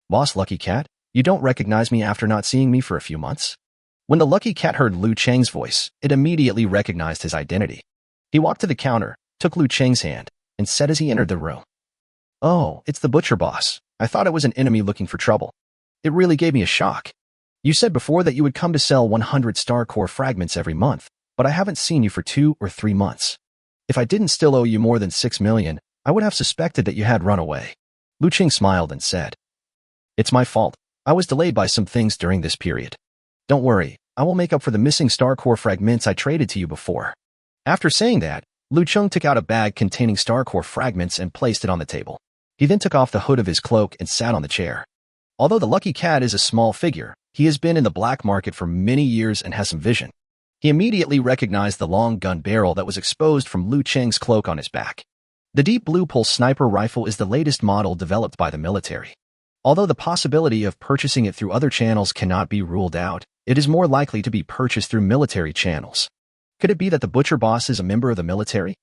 "Boss Lucky Cat, you don't recognize me after not seeing me for a few months?" When the Lucky Cat heard Liu Cheng's voice, it immediately recognized his identity. He walked to the counter, took Liu Cheng's hand, and said as he entered the room, "Oh, it's the butcher boss. I thought it was an enemy looking for trouble. It really gave me a shock. You said before that you would come to sell 100 star core fragments every month, but I haven't seen you for 2 or 3 months. If I didn't still owe you more than 6 million, I would have suspected that you had run away." Liu Cheng smiled and said, "It's my fault. I was delayed by some things during this period. Don't worry, I will make up for the missing star core fragments I traded to you before." After saying that, Liu Cheng took out a bag containing star core fragments and placed it on the table. He then took off the hood of his cloak and sat on the chair. Although the Lucky Cat is a small figure, he has been in the black market for many years and has some vision. He immediately recognized the long gun barrel that was exposed from Liu Cheng's cloak on his back. The Deep Blue Pulse sniper rifle is the latest model developed by the military. Although the possibility of purchasing it through other channels cannot be ruled out, it is more likely to be purchased through military channels. Could it be that the butcher boss is a member of the military?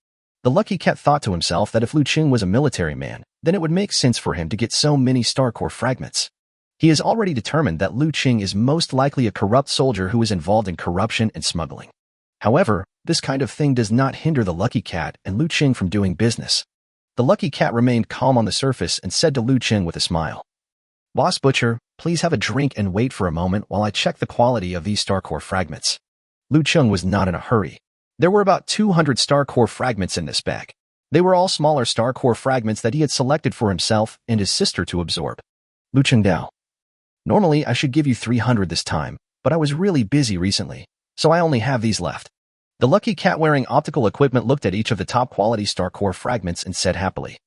The Lucky Cat thought to himself that if Liu Cheng was a military man, then it would make sense for him to get so many star core fragments. He has already determined that Liu Cheng is most likely a corrupt soldier who is involved in corruption and smuggling. However, this kind of thing does not hinder the Lucky Cat and Liu Cheng from doing business. The Lucky Cat remained calm on the surface and said to Liu Cheng with a smile, "Boss Butcher, please have a drink and wait for a moment while I check the quality of these star core fragments." Liu Cheng was not in a hurry. There were about 200 star core fragments in this bag. They were all smaller star core fragments that he had selected for himself and his sister to absorb. Liu Cheng Dao, "Normally I should give you 300 this time, but I was really busy recently, so I only have these left." The Lucky Cat wearing optical equipment looked at each of the top quality star core fragments and said happily,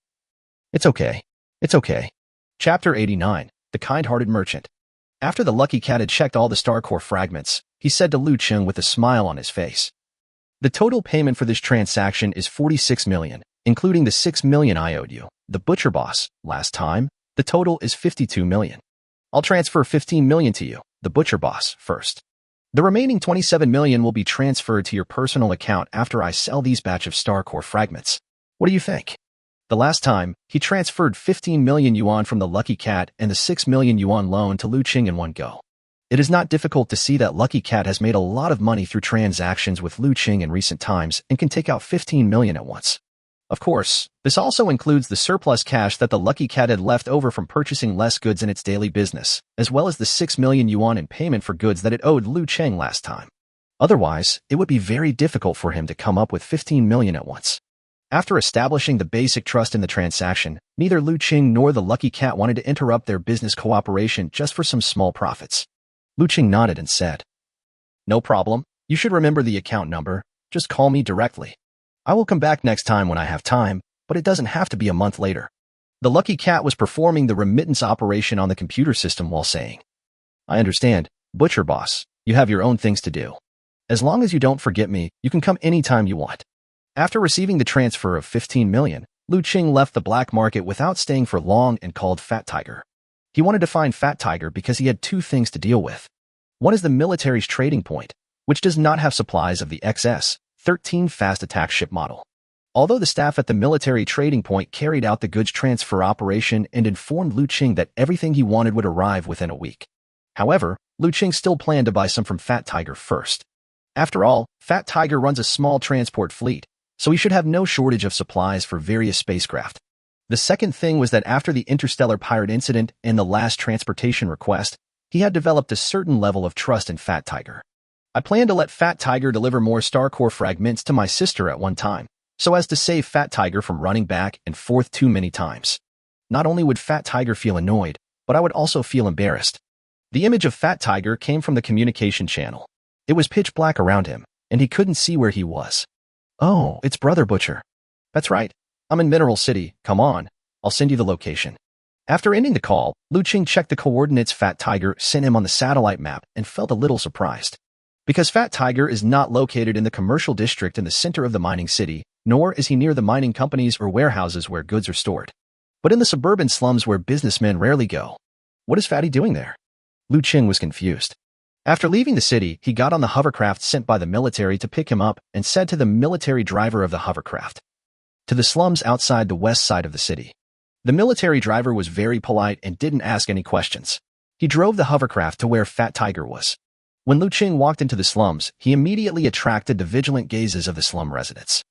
"It's okay. It's okay." Chapter 89, The Kind-Hearted Merchant. After the Lucky Cat had checked all the star core fragments, he said to Liu Cheng with a smile on his face, "The total payment for this transaction is 46 million, including the 6 million I owed you, the butcher boss, last time. The total is 52 million. I'll transfer 15 million to you, the butcher boss, first. The remaining 27 million will be transferred to your personal account after I sell these batch of star core fragments. What do you think?" The last time, he transferred 15 million yuan from the Lucky Cat and the 6 million yuan loan to Liu Cheng in one go. It is not difficult to see that Lucky Cat has made a lot of money through transactions with Liu Cheng in recent times and can take out 15 million at once. Of course, this also includes the surplus cash that the Lucky Cat had left over from purchasing less goods in its daily business, as well as the 6 million yuan in payment for goods that it owed Liu Cheng last time. Otherwise, it would be very difficult for him to come up with 15 million at once. After establishing the basic trust in the transaction, neither Liu Cheng nor the Lucky Cat wanted to interrupt their business cooperation just for some small profits. Liu Cheng nodded and said, "No problem. You should remember the account number. Just call me directly. I will come back next time when I have time, but it doesn't have to be a month later." The Lucky Cat was performing the remittance operation on the computer system while saying, "I understand, butcher boss. You have your own things to do. As long as you don't forget me, you can come anytime you want." After receiving the transfer of 15 million, Liu Cheng left the black market without staying for long and called Fat Tiger. He wanted to find Fat Tiger because he had two things to deal with. One is the military's trading point, which does not have supplies of the XS-13 fast attack ship model. Although the staff at the military trading point carried out the goods transfer operation and informed Liu Cheng that everything he wanted would arrive within a week. However, Liu Cheng still planned to buy some from Fat Tiger first. After all, Fat Tiger runs a small transport fleet, so he should have no shortage of supplies for various spacecraft. The second thing was that after the interstellar pirate incident and the last transportation request, he had developed a certain level of trust in Fat Tiger. I planned to let Fat Tiger deliver more star core fragments to my sister at one time, so as to save Fat Tiger from running back and forth too many times. Not only would Fat Tiger feel annoyed, but I would also feel embarrassed. The image of Fat Tiger came from the communication channel. It was pitch black around him, and he couldn't see where he was. Oh, it's Brother Butcher. That's right. I'm in Mineral City. Come on. I'll send you the location. After ending the call, Liu Cheng checked the coordinates Fat Tiger sent him on the satellite map and felt a little surprised. Because Fat Tiger is not located in the commercial district in the center of the mining city, nor is he near the mining companies or warehouses where goods are stored, but in the suburban slums where businessmen rarely go. What is Fatty doing there? Liu Cheng was confused. After leaving the city, he got on the hovercraft sent by the military to pick him up and said to the military driver of the hovercraft, "To the slums outside the west side of the city." The military driver was very polite and didn't ask any questions. He drove the hovercraft to where Fat Tiger was. When Liu Cheng walked into the slums, he immediately attracted the vigilant gazes of the slum residents.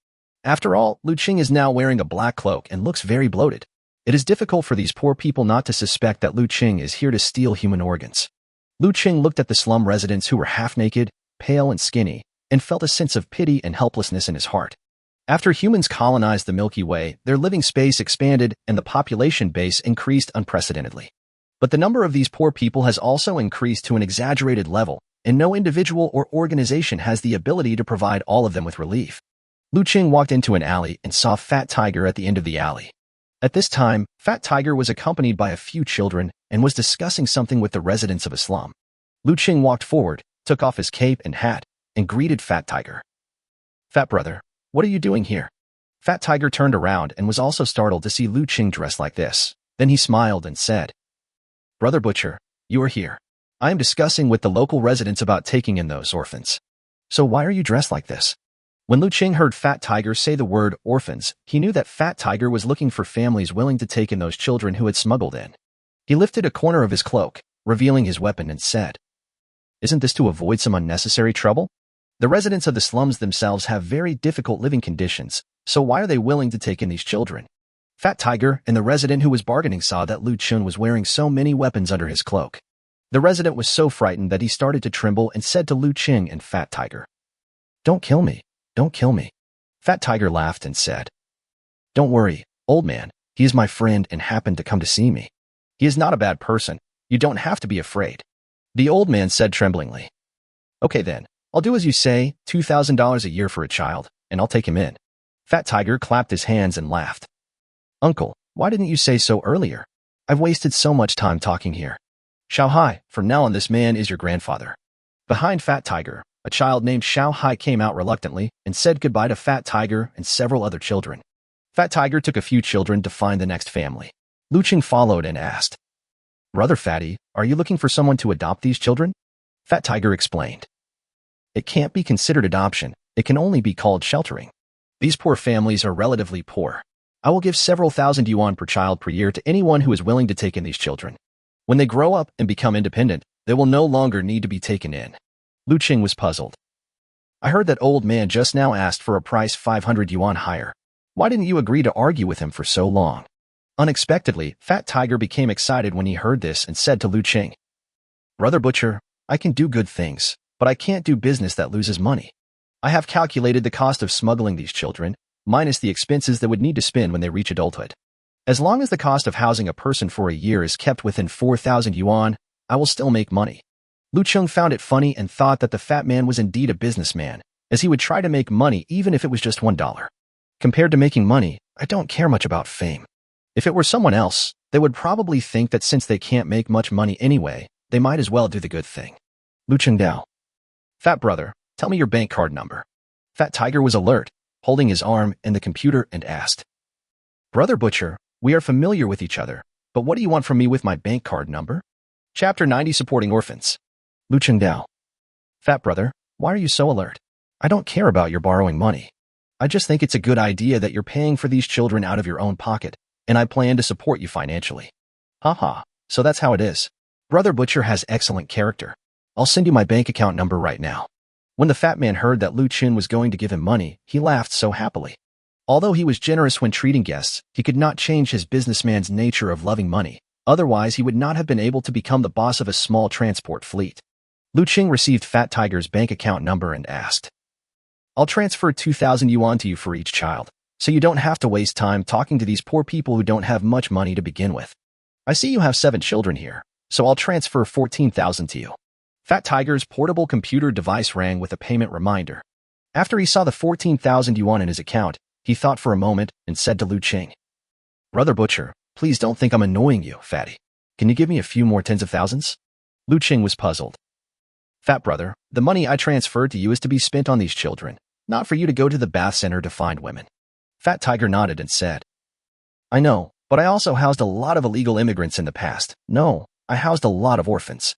After all, Liu Cheng is now wearing a black cloak and looks very bloated. It is difficult for these poor people not to suspect that Liu Cheng is here to steal human organs. Liu Cheng looked at the slum residents who were half-naked, pale and skinny, and felt a sense of pity and helplessness in his heart. After humans colonized the Milky Way, their living space expanded and the population base increased unprecedentedly. But the number of these poor people has also increased to an exaggerated level, and no individual or organization has the ability to provide all of them with relief. Liu Cheng walked into an alley and saw Fat Tiger at the end of the alley. At this time, Fat Tiger was accompanied by a few children and was discussing something with the residents of a slum. Liu Cheng walked forward, took off his cape and hat, and greeted Fat Tiger. "Fat brother, what are you doing here?" Fat Tiger turned around and was also startled to see Liu Cheng dressed like this. Then he smiled and said, "Brother Butcher, you are here. I am discussing with the local residents about taking in those orphans. So why are you dressed like this?" When Liu Cheng heard Fat Tiger say the word orphans, he knew that Fat Tiger was looking for families willing to take in those children who had smuggled in. He lifted a corner of his cloak, revealing his weapon, and said, "Isn't this to avoid some unnecessary trouble? The residents of the slums themselves have very difficult living conditions, so why are they willing to take in these children?" Fat Tiger and the resident who was bargaining saw that Liu Cheng was wearing so many weapons under his cloak. The resident was so frightened that he started to tremble and said to Liu Cheng and Fat Tiger, "Don't kill me. Don't kill me." Fat Tiger laughed and said, "Don't worry, old man. He is my friend and happened to come to see me. He is not a bad person. You don't have to be afraid." The old man said tremblingly, "Okay then, I'll do as you say, $2,000 a year for a child, and I'll take him in." Fat Tiger clapped his hands and laughed. "Uncle, why didn't you say so earlier? I've wasted so much time talking here. Xiao Hai, from now on this man is your grandfather." Behind Fat Tiger, a child named Xiao Hai came out reluctantly and said goodbye to Fat Tiger and several other children. Fat Tiger took a few children to find the next family. Liu Cheng followed and asked, "Brother Fatty, are you looking for someone to adopt these children?" Fat Tiger explained, "It can't be considered adoption. It can only be called sheltering. These poor families are relatively poor. I will give several thousand yuan per child per year to anyone who is willing to take in these children. When they grow up and become independent, they will no longer need to be taken in." Liu Cheng was puzzled. "I heard that old man just now asked for a price 500 yuan higher. Why didn't you agree to argue with him for so long?" Unexpectedly, Fat Tiger became excited when he heard this and said to Liu Cheng, "Brother Butcher, I can do good things, but I can't do business that loses money. I have calculated the cost of smuggling these children, minus the expenses they would need to spend when they reach adulthood. As long as the cost of housing a person for a year is kept within 4,000 yuan, I will still make money." Liu Cheng found it funny and thought that the fat man was indeed a businessman, as he would try to make money even if it was just $1. Compared to making money, I don't care much about fame. If it were someone else, they would probably think that since they can't make much money anyway, they might as well do the good thing. Liu Cheng Dao. "Fat brother, tell me your bank card number." Fat Tiger was alert, holding his arm in the computer and asked, "Brother Butcher, we are familiar with each other, but what do you want from me with my bank card number?" Chapter 90 Supporting Orphans. Liu Cheng Dao. "Fat brother, why are you so alert? I don't care about your borrowing money. I just think it's a good idea that you're paying for these children out of your own pocket, and I plan to support you financially. Haha, so that's how it is. Brother Butcher has excellent character. I'll send you my bank account number right now. When the fat man heard that Liu Cheng was going to give him money, he laughed so happily. Although he was generous when treating guests, he could not change his businessman's nature of loving money. Otherwise, he would not have been able to become the boss of a small transport fleet. Liu Cheng received Fat Tiger's bank account number and asked, I'll transfer 2,000 yuan to you for each child, so you don't have to waste time talking to these poor people who don't have much money to begin with. I see you have 7 children here, so I'll transfer 14,000 to you. Fat Tiger's portable computer device rang with a payment reminder. After he saw the 14,000 yuan in his account, he thought for a moment and said to Liu Cheng, Brother Butcher, please don't think I'm annoying you, fatty. Can you give me a few more tens of thousands? Liu Cheng was puzzled. Fat brother, the money I transferred to you is to be spent on these children, not for you to go to the bath center to find women. Fat Tiger nodded and said, I know, but I also housed a lot of illegal immigrants in the past. No, I housed a lot of orphans.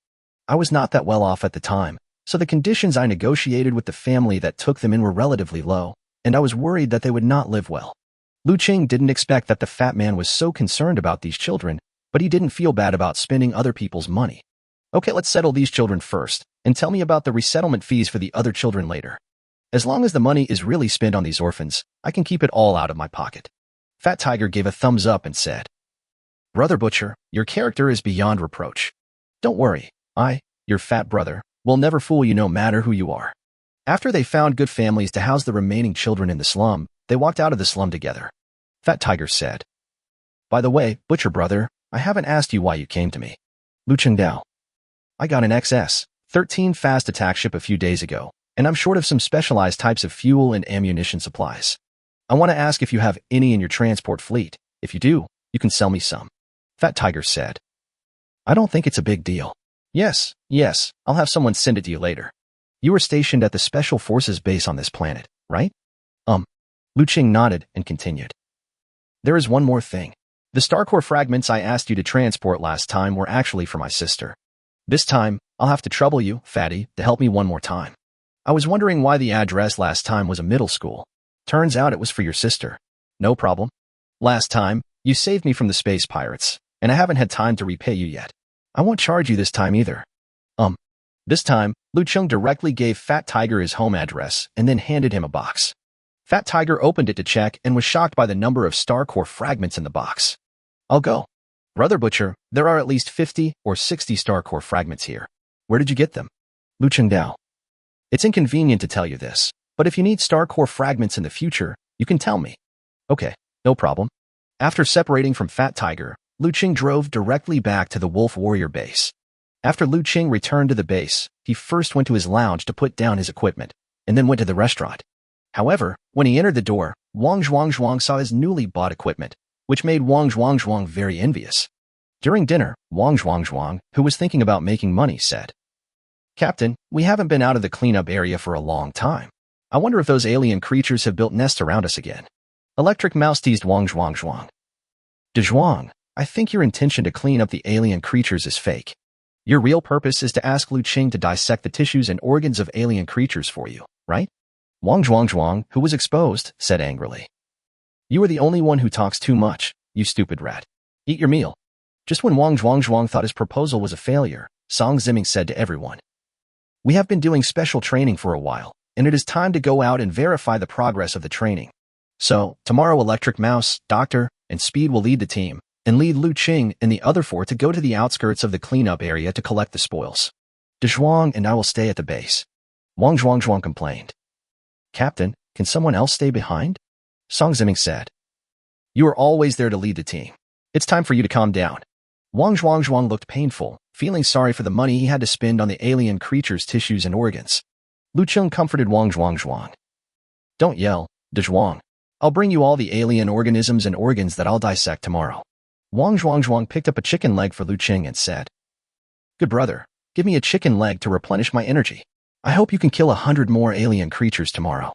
I was not that well off at the time, so the conditions I negotiated with the family that took them in were relatively low, and I was worried that they would not live well. Liu Cheng didn't expect that the fat man was so concerned about these children, but he didn't feel bad about spending other people's money. Okay, let's settle these children first, and tell me about the resettlement fees for the other children later. As long as the money is really spent on these orphans, I can keep it all out of my pocket. Fat Tiger gave a thumbs up and said, Brother Butcher, your character is beyond reproach. Don't worry, your fat brother, will never fool you no matter who you are. After they found good families to house the remaining children in the slum, they walked out of the slum together. Fat Tiger said, By the way, Butcher brother, I haven't asked you why you came to me. Liu Cheng Dao. I got an XS-13 fast attack ship a few days ago, and I'm short of some specialized types of fuel and ammunition supplies. I want to ask if you have any in your transport fleet. If you do, you can sell me some. Fat Tiger said, I don't think it's a big deal. Yes, I'll have someone send it to you later. You were stationed at the Special Forces base on this planet, right? Liu Cheng nodded and continued. There is one more thing. The Starcore fragments I asked you to transport last time were actually for my sister. This time, I'll have to trouble you, fatty, to help me one more time. I was wondering why the address last time was a middle school. Turns out it was for your sister. No problem. Last time, you saved me from the space pirates, and I haven't had time to repay you yet. I won't charge you this time either. This time, Liu Cheng directly gave Fat Tiger his home address and then handed him a box. Fat Tiger opened it to check and was shocked by the number of Starcore fragments in the box. I'll go. Brother Butcher, there are at least 50 or 60 Starcore fragments here. Where did you get them? Liu Cheng Dao. It's inconvenient to tell you this, but if you need Starcore fragments in the future, you can tell me. Okay, no problem. After separating from Fat Tiger, Liu Cheng drove directly back to the Wolf Warrior base. After Liu Cheng returned to the base, he first went to his lounge to put down his equipment, and then went to the restaurant. However, when he entered the door, Wang Zhuang saw his newly bought equipment, which made Wang Zhuang very envious. During dinner, Wang Zhuang, who was thinking about making money, said, Captain, we haven't been out of the cleanup area for a long time. I wonder if those alien creatures have built nests around us again. Electric Mouse teased Wang Zhuang. De Zhuang, I think your intention to clean up the alien creatures is fake. Your real purpose is to ask Liu Cheng to dissect the tissues and organs of alien creatures for you, right? Wang Zhuang, who was exposed, said angrily. You are the only one who talks too much, you stupid rat. Eat your meal. Just when Wang Zhuang thought his proposal was a failure, Song Ziming said to everyone, We have been doing special training for a while, and it is time to go out and verify the progress of the training. So, tomorrow Electric Mouse, Doctor, and Speed will lead the team, and lead Liu Cheng and the other 4 to go to the outskirts of the cleanup area to collect the spoils. De Zhuang and I will stay at the base. Wang Zhuang complained. Captain, can someone else stay behind? Song Ziming said. You are always there to lead the team. It's time for you to calm down. Wang Zhuang looked painful, feeling sorry for the money he had to spend on the alien creature's tissues and organs. Liu Cheng comforted Wang Zhuang. Don't yell, De Zhuang. I'll bring you all the alien organisms and organs that I'll dissect tomorrow. Wang Zhuang picked up a chicken leg for Liu Cheng and said, Good brother, give me a chicken leg to replenish my energy. I hope you can kill 100 more alien creatures tomorrow.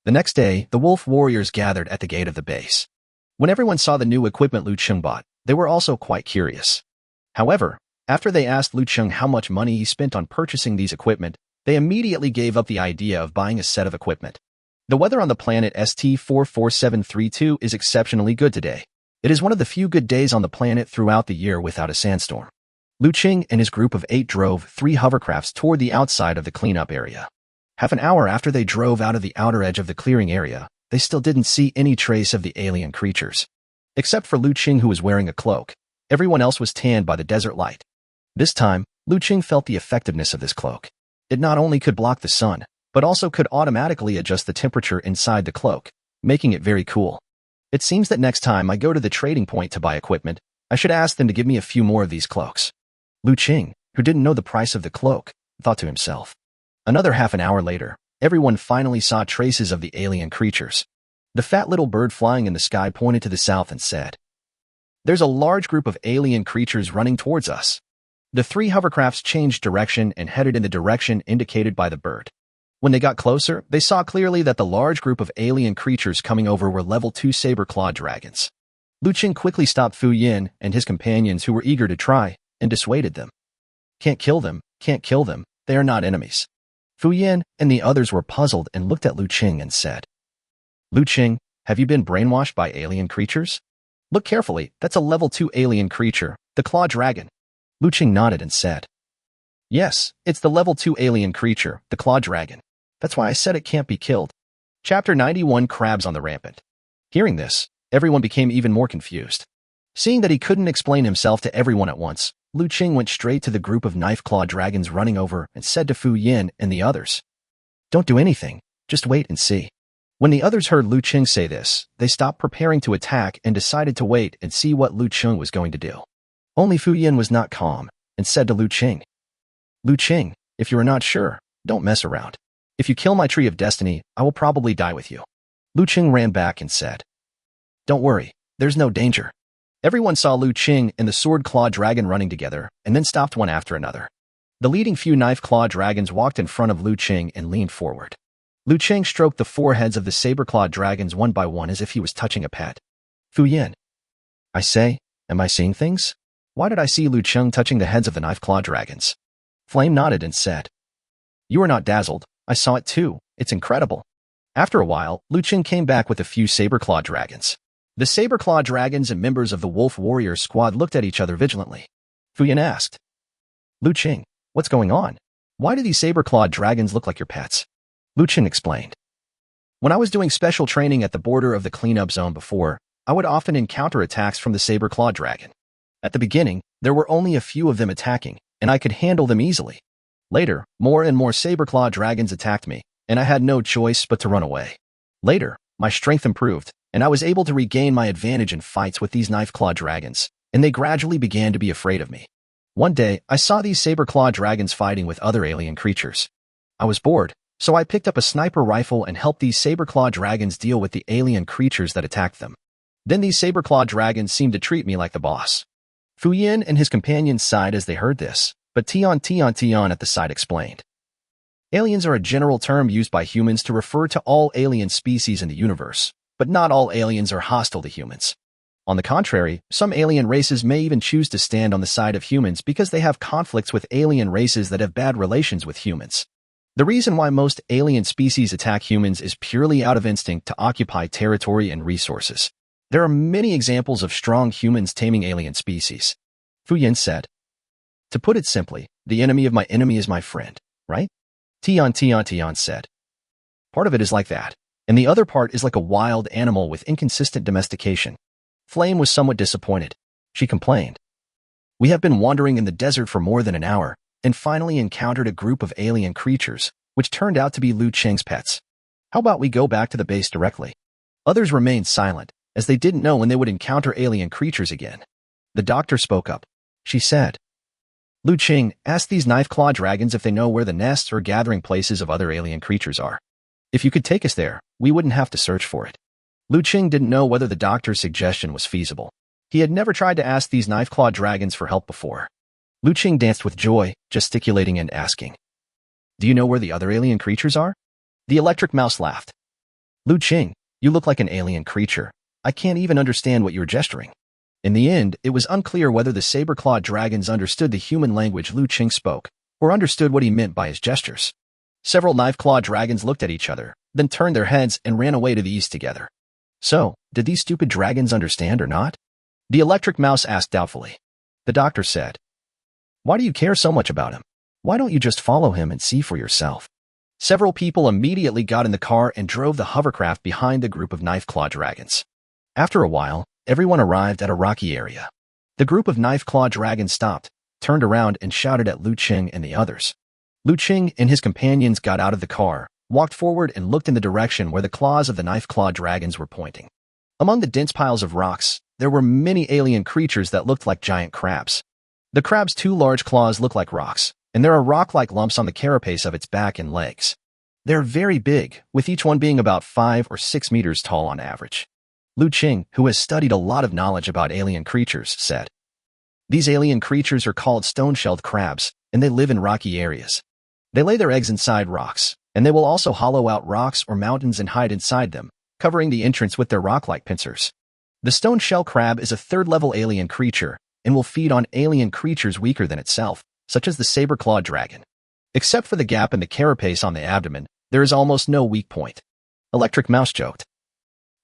The next day, the Wolf Warriors gathered at the gate of the base. When everyone saw the new equipment Liu Cheng bought, they were also quite curious. However, after they asked Liu Cheng how much money he spent on purchasing these equipment, they immediately gave up the idea of buying a set of equipment. The weather on the planet ST44732 is exceptionally good today. It is one of the few good days on the planet throughout the year without a sandstorm. Liu Cheng and his group of 8 drove 3 hovercrafts toward the outside of the cleanup area. Half an hour after they drove out of the outer edge of the clearing area, they still didn't see any trace of the alien creatures. Except for Liu Cheng, who was wearing a cloak. Everyone else was tanned by the desert light. This time, Liu Cheng felt the effectiveness of this cloak. It not only could block the sun, but also could automatically adjust the temperature inside the cloak, making it very cool. It seems that next time I go to the trading point to buy equipment, I should ask them to give me a few more of these cloaks. Liu Cheng, who didn't know the price of the cloak, thought to himself. Another half an hour later, everyone finally saw traces of the alien creatures. The fat little bird flying in the sky pointed to the south and said, "There's a large group of alien creatures running towards us." The 3 hovercrafts changed direction and headed in the direction indicated by the bird. When they got closer, they saw clearly that the large group of alien creatures coming over were level 2 saber-clawed dragons. Liu Cheng quickly stopped Fu Yin and his companions, who were eager to try, and dissuaded them. Can't kill them, they are not enemies. Fu Yin and the others were puzzled and looked at Liu Cheng and said, "Liu Cheng, have you been brainwashed by alien creatures? Look carefully, that's a level 2 alien creature, the claw dragon." Liu Cheng nodded and said, "Yes, it's the level 2 alien creature, the claw dragon. That's why I said it can't be killed." Chapter 91, Crabs on the Rampant. Hearing this, everyone became even more confused. Seeing that he couldn't explain himself to everyone at once, Liu Cheng went straight to the group of knife-claw dragons running over and said to Fu Yin and the others, "Don't do anything, just wait and see." When the others heard Liu Cheng say this, they stopped preparing to attack and decided to wait and see what Liu Cheng was going to do. Only Fu Yin was not calm and said to Liu Cheng, "Liu Cheng, if you are not sure, don't mess around. If you kill my tree of destiny, I will probably die with you." Liu Cheng ran back and said, "Don't worry, there's no danger." Everyone saw Liu Cheng and the sword-claw dragon running together and then stopped one after another. The leading few knife-claw dragons walked in front of Liu Cheng and leaned forward. Liu Cheng stroked the foreheads of the saber-clawed dragons one by one as if he was touching a pet. "Fu Yin, I say, am I seeing things? Why did I see Liu Cheng touching the heads of the knife-claw dragons?" Flame nodded and said, "You are not dazzled. I saw it too. It's incredible." After a while, Liu Cheng came back with a few saber-claw dragons. The saber-claw dragons and members of the Wolf Warriors squad looked at each other vigilantly. Fu Yin asked, "Liu Cheng, what's going on? Why do these saber-clawed dragons look like your pets?" Liu Cheng explained, "When I was doing special training at the border of the cleanup zone before, I would often encounter attacks from the saber-clawed dragon. At the beginning, there were only a few of them attacking, and I could handle them easily. Later, more and more saber-clawed dragons attacked me, and I had no choice but to run away. Later, my strength improved, and I was able to regain my advantage in fights with these knife-clawed dragons, and they gradually began to be afraid of me. One day, I saw these saber-clawed dragons fighting with other alien creatures. I was bored, so I picked up a sniper rifle and helped these saber-clawed dragons deal with the alien creatures that attacked them. Then these saber-clawed dragons seemed to treat me like the boss." Fu Yin and his companions sighed as they heard this, but Tian at the side explained, "Aliens are a general term used by humans to refer to all alien species in the universe, but not all aliens are hostile to humans. On the contrary, some alien races may even choose to stand on the side of humans because they have conflicts with alien races that have bad relations with humans. The reason why most alien species attack humans is purely out of instinct to occupy territory and resources. There are many examples of strong humans taming alien species." Fu Yin said, "To put it simply, the enemy of my enemy is my friend, right?" Tian said, "Part of it is like that, and the other part is like a wild animal with inconsistent domestication." Flame was somewhat disappointed. She complained, "We have been wandering in the desert for more than an hour, and finally encountered a group of alien creatures, which turned out to be Liu Cheng's pets. How about we go back to the base directly?" Others remained silent, as they didn't know when they would encounter alien creatures again. The doctor spoke up. She said, "Liu Cheng, ask these knife-claw dragons if they know where the nests or gathering places of other alien creatures are. If you could take us there, we wouldn't have to search for it." Liu Cheng didn't know whether the doctor's suggestion was feasible. He had never tried to ask these knife-claw dragons for help before. Liu Cheng danced with joy, gesticulating and asking, "Do you know where the other alien creatures are?" The electric mouse laughed. "Liu Cheng, you look like an alien creature. I can't even understand what you're gesturing." In the end, it was unclear whether the saber-clawed dragons understood the human language Liu Cheng spoke, or understood what he meant by his gestures. Several knife-clawed dragons looked at each other, then turned their heads and ran away to the east together. So, did these stupid dragons understand or not? The electric mouse asked doubtfully. The doctor said, "Why do you care so much about him? Why don't you just follow him and see for yourself?" Several people immediately got in the car and drove the hovercraft behind the group of knife-claw dragons. After a while, everyone arrived at a rocky area. The group of knife-claw dragons stopped, turned around and shouted at Liu Cheng and the others. Liu Cheng and his companions got out of the car, walked forward and looked in the direction where the claws of the knife-claw dragons were pointing. Among the dense piles of rocks, there were many alien creatures that looked like giant crabs. The crab's two large claws look like rocks, and there are rock-like lumps on the carapace of its back and legs. They're very big, with each one being about 5 or 6 meters tall on average. Liu Cheng, who has studied a lot of knowledge about alien creatures, said, "These alien creatures are called stone-shelled crabs, and they live in rocky areas. They lay their eggs inside rocks, and they will also hollow out rocks or mountains and hide inside them, covering the entrance with their rock-like pincers. The stone-shell crab is a third-level alien creature and will feed on alien creatures weaker than itself, such as the saber-clawed dragon. Except for the gap in the carapace on the abdomen, there is almost no weak point." Electric Mouse joked,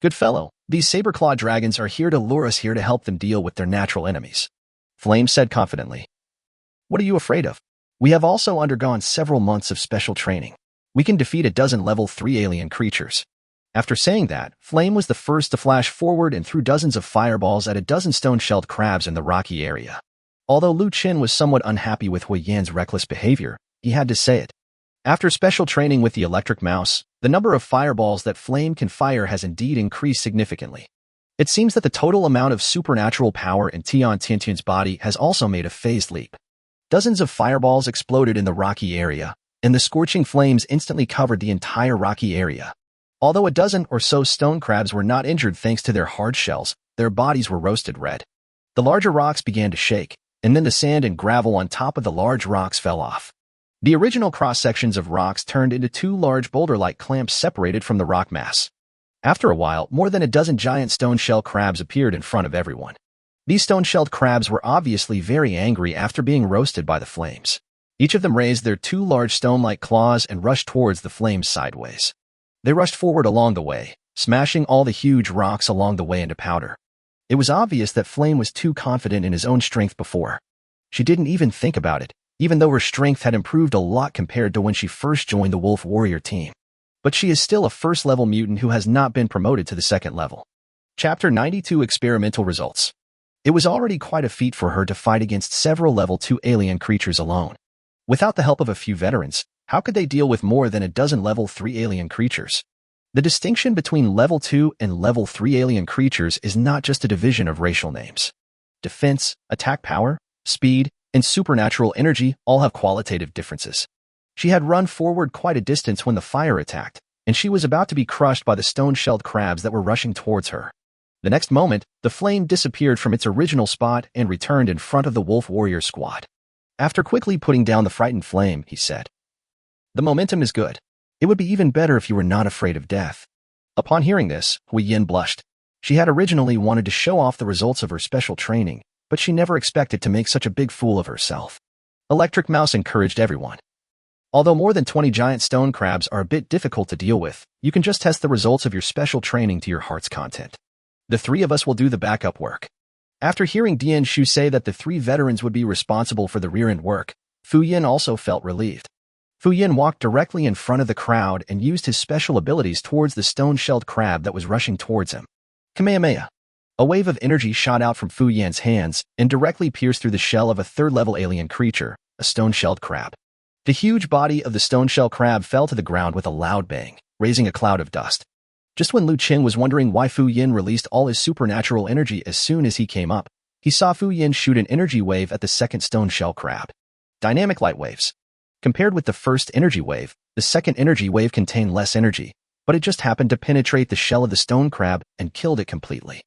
"Good fellow, these saber-clawed dragons are here to lure us here to help them deal with their natural enemies." Flame said confidently, "What are you afraid of? We have also undergone several months of special training. We can defeat a dozen level 3 alien creatures." After saying that, Flame was the first to flash forward and threw dozens of fireballs at a dozen stone-shelled crabs in the rocky area. Although Liu Cheng was somewhat unhappy with Hui Yan's reckless behavior, he had to say it. After special training with the electric mouse, the number of fireballs that Flame can fire has indeed increased significantly. It seems that the total amount of supernatural power in Tian Tiantun's body has also made a phased leap. Dozens of fireballs exploded in the rocky area, and the scorching flames instantly covered the entire rocky area. Although a dozen or so stone crabs were not injured thanks to their hard shells, their bodies were roasted red. The larger rocks began to shake, and then the sand and gravel on top of the large rocks fell off. The original cross-sections of rocks turned into 2 large boulder-like clamps separated from the rock mass. After a while, more than a dozen giant stone-shell crabs appeared in front of everyone. These stone-shelled crabs were obviously very angry after being roasted by the flames. Each of them raised their 2 large stone-like claws and rushed towards the flames sideways. They rushed forward along the way, smashing all the huge rocks along the way into powder. It was obvious that Flame was too confident in his own strength before. She didn't even think about it, even though her strength had improved a lot compared to when she first joined the Wolf Warrior team. But she is still a first-level mutant who has not been promoted to the second level. Chapter 92 Experimental Results. It was already quite a feat for her to fight against several level 2 alien creatures alone. Without the help of a few veterans, how could they deal with more than a dozen level 3 alien creatures? The distinction between level 2 and level 3 alien creatures is not just a division of racial names. Defense, attack power, speed, and supernatural energy all have qualitative differences. She had run forward quite a distance when the fire attacked, and she was about to be crushed by the stone-shelled crabs that were rushing towards her. The next moment, the flame disappeared from its original spot and returned in front of the Wolf Warrior squad. After quickly putting down the frightened flame, he said, "The momentum is good. It would be even better if you were not afraid of death." Upon hearing this, Hui Yin blushed. She had originally wanted to show off the results of her special training, but she never expected to make such a big fool of herself. Electric Mouse encouraged everyone. Although more than 20 giant stone crabs are a bit difficult to deal with, you can just test the results of your special training to your heart's content. The 3 of us will do the backup work. After hearing Dian Shu say that the 3 veterans would be responsible for the rear-end work, Fu Yin also felt relieved. Fu Yin walked directly in front of the crowd and used his special abilities towards the stone-shelled crab that was rushing towards him. Kamehameha. A wave of energy shot out from Fu Yan's hands and directly pierced through the shell of a third-level alien creature, a stone-shelled crab. The huge body of the stone-shell crab fell to the ground with a loud bang, raising a cloud of dust. Just when Liu Cheng was wondering why Fu Yin released all his supernatural energy as soon as he came up, he saw Fu Yin shoot an energy wave at the second stone-shell crab. Dynamic light waves. Compared with the first energy wave, the second energy wave contained less energy, but it just happened to penetrate the shell of the stone crab and killed it completely.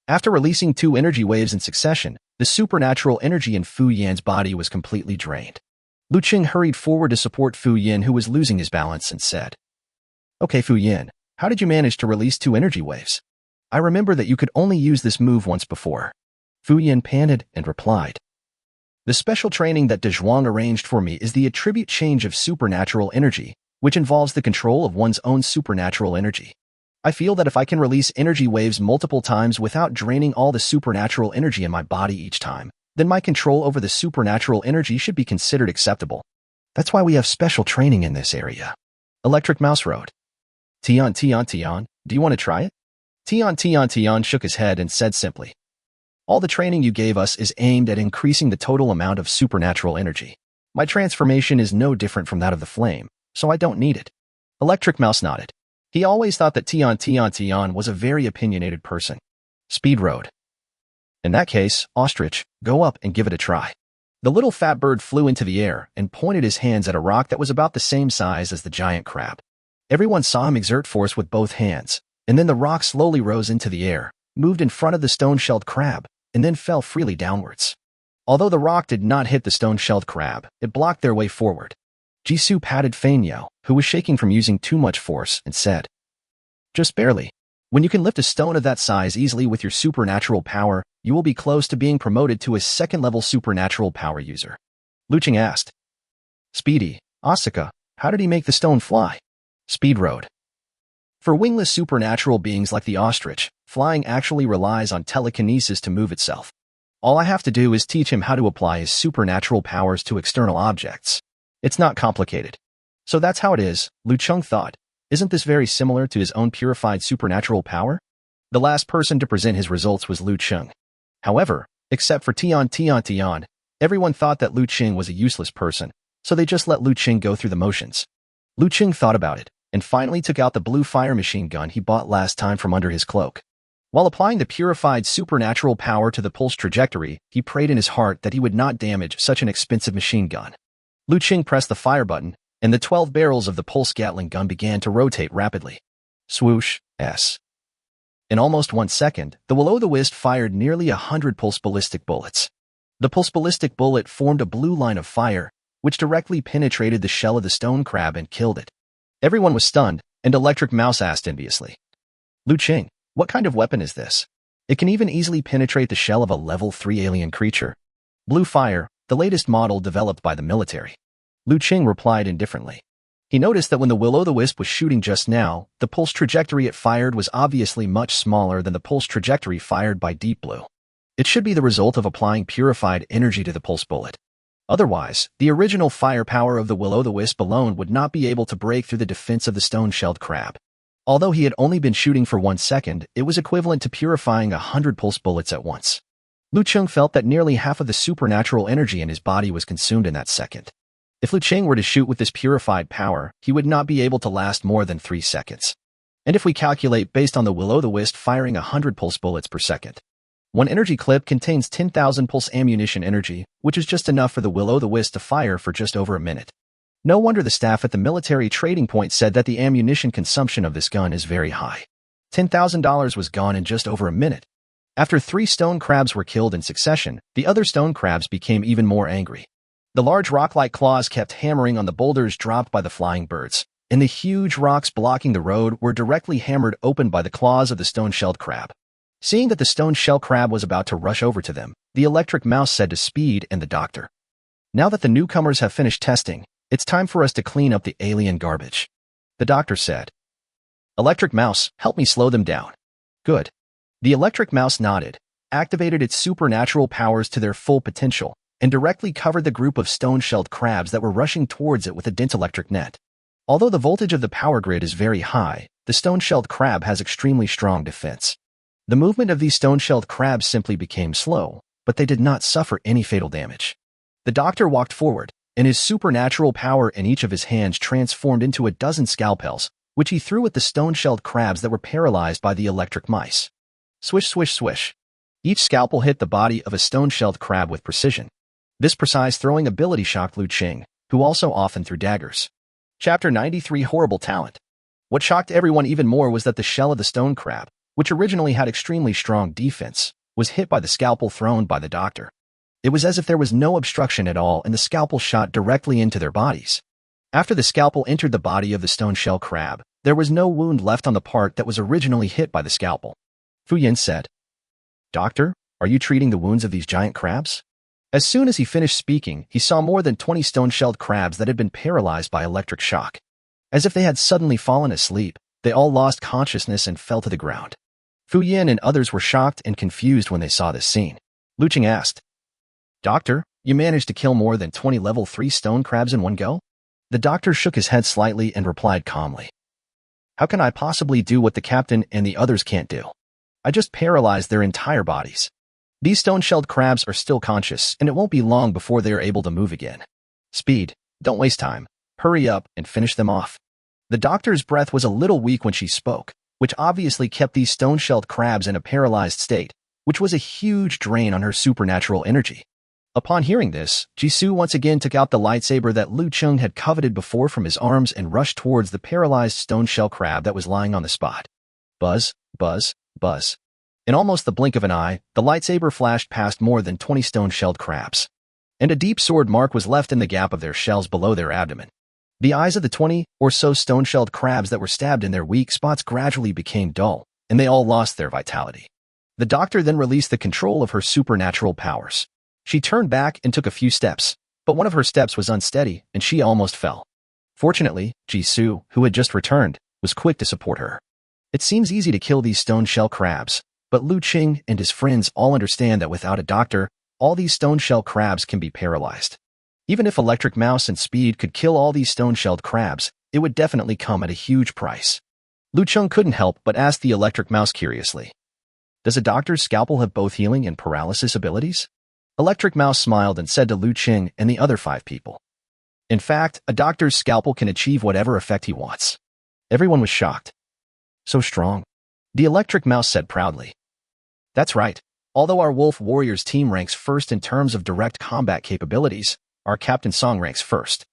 After releasing 2 energy waves in succession, the supernatural energy in Fu Yan's body was completely drained. Liu Cheng hurried forward to support Fu Yin, who was losing his balance, and said, "Okay, Fu Yin, how did you manage to release 2 energy waves? I remember that you could only use this move once before." Fu Yin panted and replied, "The special training that De Zhuang arranged for me is the attribute change of supernatural energy, which involves the control of one's own supernatural energy. I feel that if I can release energy waves multiple times without draining all the supernatural energy in my body each time, then my control over the supernatural energy should be considered acceptable. That's why we have special training in this area. Electric Mouse wrote. Tian, do you want to try it? Tian shook his head and said simply, all the training you gave us is aimed at increasing the total amount of supernatural energy. My transformation is no different from that of the flame, so I don't need it. Electric Mouse nodded. He always thought that Tian was a very opinionated person. Speed wrote. In that case, Ostrich, go up and give it a try. The little fat bird flew into the air and pointed his hands at a rock that was about the same size as the giant crab. Everyone saw him exert force with both hands, and then the rock slowly rose into the air, moved in front of the stone-shelled crab, and then fell freely downwards. Although the rock did not hit the stone-shelled crab, it blocked their way forward. Jisoo patted Fanyo, who was shaking from using too much force, and said, just barely. When you can lift a stone of that size easily with your supernatural power, you will be close to being promoted to a second-level supernatural power user. Liu Cheng asked. Speedy, Asuka, how did he make the stone fly? Speed wrote. For wingless supernatural beings like the ostrich, flying actually relies on telekinesis to move itself. All I have to do is teach him how to apply his supernatural powers to external objects. It's not complicated. So that's how it is, Liu Cheng thought. Isn't this very similar to his own purified supernatural power? The last person to present his results was Liu Cheng. However, except for Tian, everyone thought that Liu Cheng was a useless person, so they just let Liu Cheng go through the motions. Liu Cheng thought about it, and finally took out the blue fire machine gun he bought last time from under his cloak. While applying the purified supernatural power to the pulse trajectory, he prayed in his heart that he would not damage such an expensive machine gun. Liu Cheng pressed the fire button, and the 12 barrels of the pulse Gatling gun began to rotate rapidly. Swoosh, S. In almost 1 second, the will-o'-the-wisp fired nearly 100 pulse ballistic bullets. The pulse ballistic bullet formed a blue line of fire, which directly penetrated the shell of the stone crab and killed it. Everyone was stunned, and Electric Mouse asked enviously, Liu Cheng, what kind of weapon is this? It can even easily penetrate the shell of a level 3 alien creature. Blue fire, the latest model developed by the military. Liu Cheng replied indifferently. He noticed that when the will-o'-the-wisp was shooting just now, the pulse trajectory it fired was obviously much smaller than the pulse trajectory fired by Deep Blue. It should be the result of applying purified energy to the pulse bullet. Otherwise, the original firepower of the will-o'-the-wisp alone would not be able to break through the defense of the stone-shelled crab. Although he had only been shooting for 1 second, it was equivalent to purifying 100 pulse bullets at once. Liu Cheng felt that nearly half of the supernatural energy in his body was consumed in that second. If Liu Cheng were to shoot with this purified power, he would not be able to last more than 3 seconds. And if we calculate based on the will-o'-the-wisp firing 100 pulse bullets per second, one energy clip contains 10,000 pulse ammunition energy, which is just enough for the will-o'-the-wisp to fire for just over a minute. No wonder the staff at the military trading point said that the ammunition consumption of this gun is very high. $10,000 was gone in just over a minute. After 3 stone crabs were killed in succession, the other stone crabs became even more angry. The large rock-like claws kept hammering on the boulders dropped by the flying birds, and the huge rocks blocking the road were directly hammered open by the claws of the stone-shelled crab. Seeing that the stone-shell crab was about to rush over to them, the Electric Mouse said to Speed and the doctor, now that the newcomers have finished testing, it's time for us to clean up the alien garbage. The doctor said, Electric Mouse, help me slow them down. Good. The Electric Mouse nodded, activated its supernatural powers to their full potential, and directly covered the group of stone-shelled crabs that were rushing towards it with a dense electric net. Although the voltage of the power grid is very high, the stone-shelled crab has extremely strong defense. The movement of these stone-shelled crabs simply became slow, but they did not suffer any fatal damage. The doctor walked forward, and his supernatural power in each of his hands transformed into a dozen scalpels, which he threw at the stone-shelled crabs that were paralyzed by the electric mice. Swish, swish, swish. Each scalpel hit the body of a stone-shelled crab with precision. This precise throwing ability shocked Liu Cheng, who also often threw daggers. Chapter 93 Horrible Talent. What shocked everyone even more was that the shell of the stone crab, which originally had extremely strong defense, was hit by the scalpel thrown by the doctor. It was as if there was no obstruction at all and the scalpel shot directly into their bodies. After the scalpel entered the body of the stone-shell crab, there was no wound left on the part that was originally hit by the scalpel. Fu Yin said, Doctor, are you treating the wounds of these giant crabs? As soon as he finished speaking, he saw more than 20 stone-shelled crabs that had been paralyzed by electric shock. As if they had suddenly fallen asleep, they all lost consciousness and fell to the ground. Fu Yin and others were shocked and confused when they saw this scene. Liu Cheng asked, "Doctor, you managed to kill more than 20 level 3 stone crabs in one go?" The doctor shook his head slightly and replied calmly, "How can I possibly do what the captain and the others can't do? I just paralyzed their entire bodies. These stone-shelled crabs are still conscious, and it won't be long before they are able to move again. Speed, don't waste time. Hurry up and finish them off." The doctor's breath was a little weak when she spoke, which obviously kept these stone-shelled crabs in a paralyzed state, which was a huge drain on her supernatural energy. Upon hearing this, Jisoo once again took out the lightsaber that Liu Cheng had coveted before from his arms and rushed towards the paralyzed stone-shell crab that was lying on the spot. Buzz, buzz, buzz. In almost the blink of an eye, the lightsaber flashed past more than 20 stone-shelled crabs, and a deep sword mark was left in the gap of their shells below their abdomen. The eyes of the 20 or so stone-shelled crabs that were stabbed in their weak spots gradually became dull, and they all lost their vitality. The doctor then released the control of her supernatural powers. She turned back and took a few steps, but one of her steps was unsteady and she almost fell. Fortunately, Jisoo, who had just returned, was quick to support her. It seems easy to kill these stone-shell crabs, but Liu Cheng and his friends all understand that without a doctor, all these stone-shell crabs can be paralyzed. Even if Electric Mouse and Speed could kill all these stone-shelled crabs, it would definitely come at a huge price. Liu Cheng couldn't help but ask the Electric Mouse curiously, "Does a doctor's scalpel have both healing and paralysis abilities?" Electric Mouse smiled and said to Liu Cheng and the other 5 people, "In fact, a doctor's scalpel can achieve whatever effect he wants." Everyone was shocked. "So strong," the Electric Mouse said proudly. "That's right. Although our Wolf Warriors team ranks first in terms of direct combat capabilities, our Captain Song ranks first.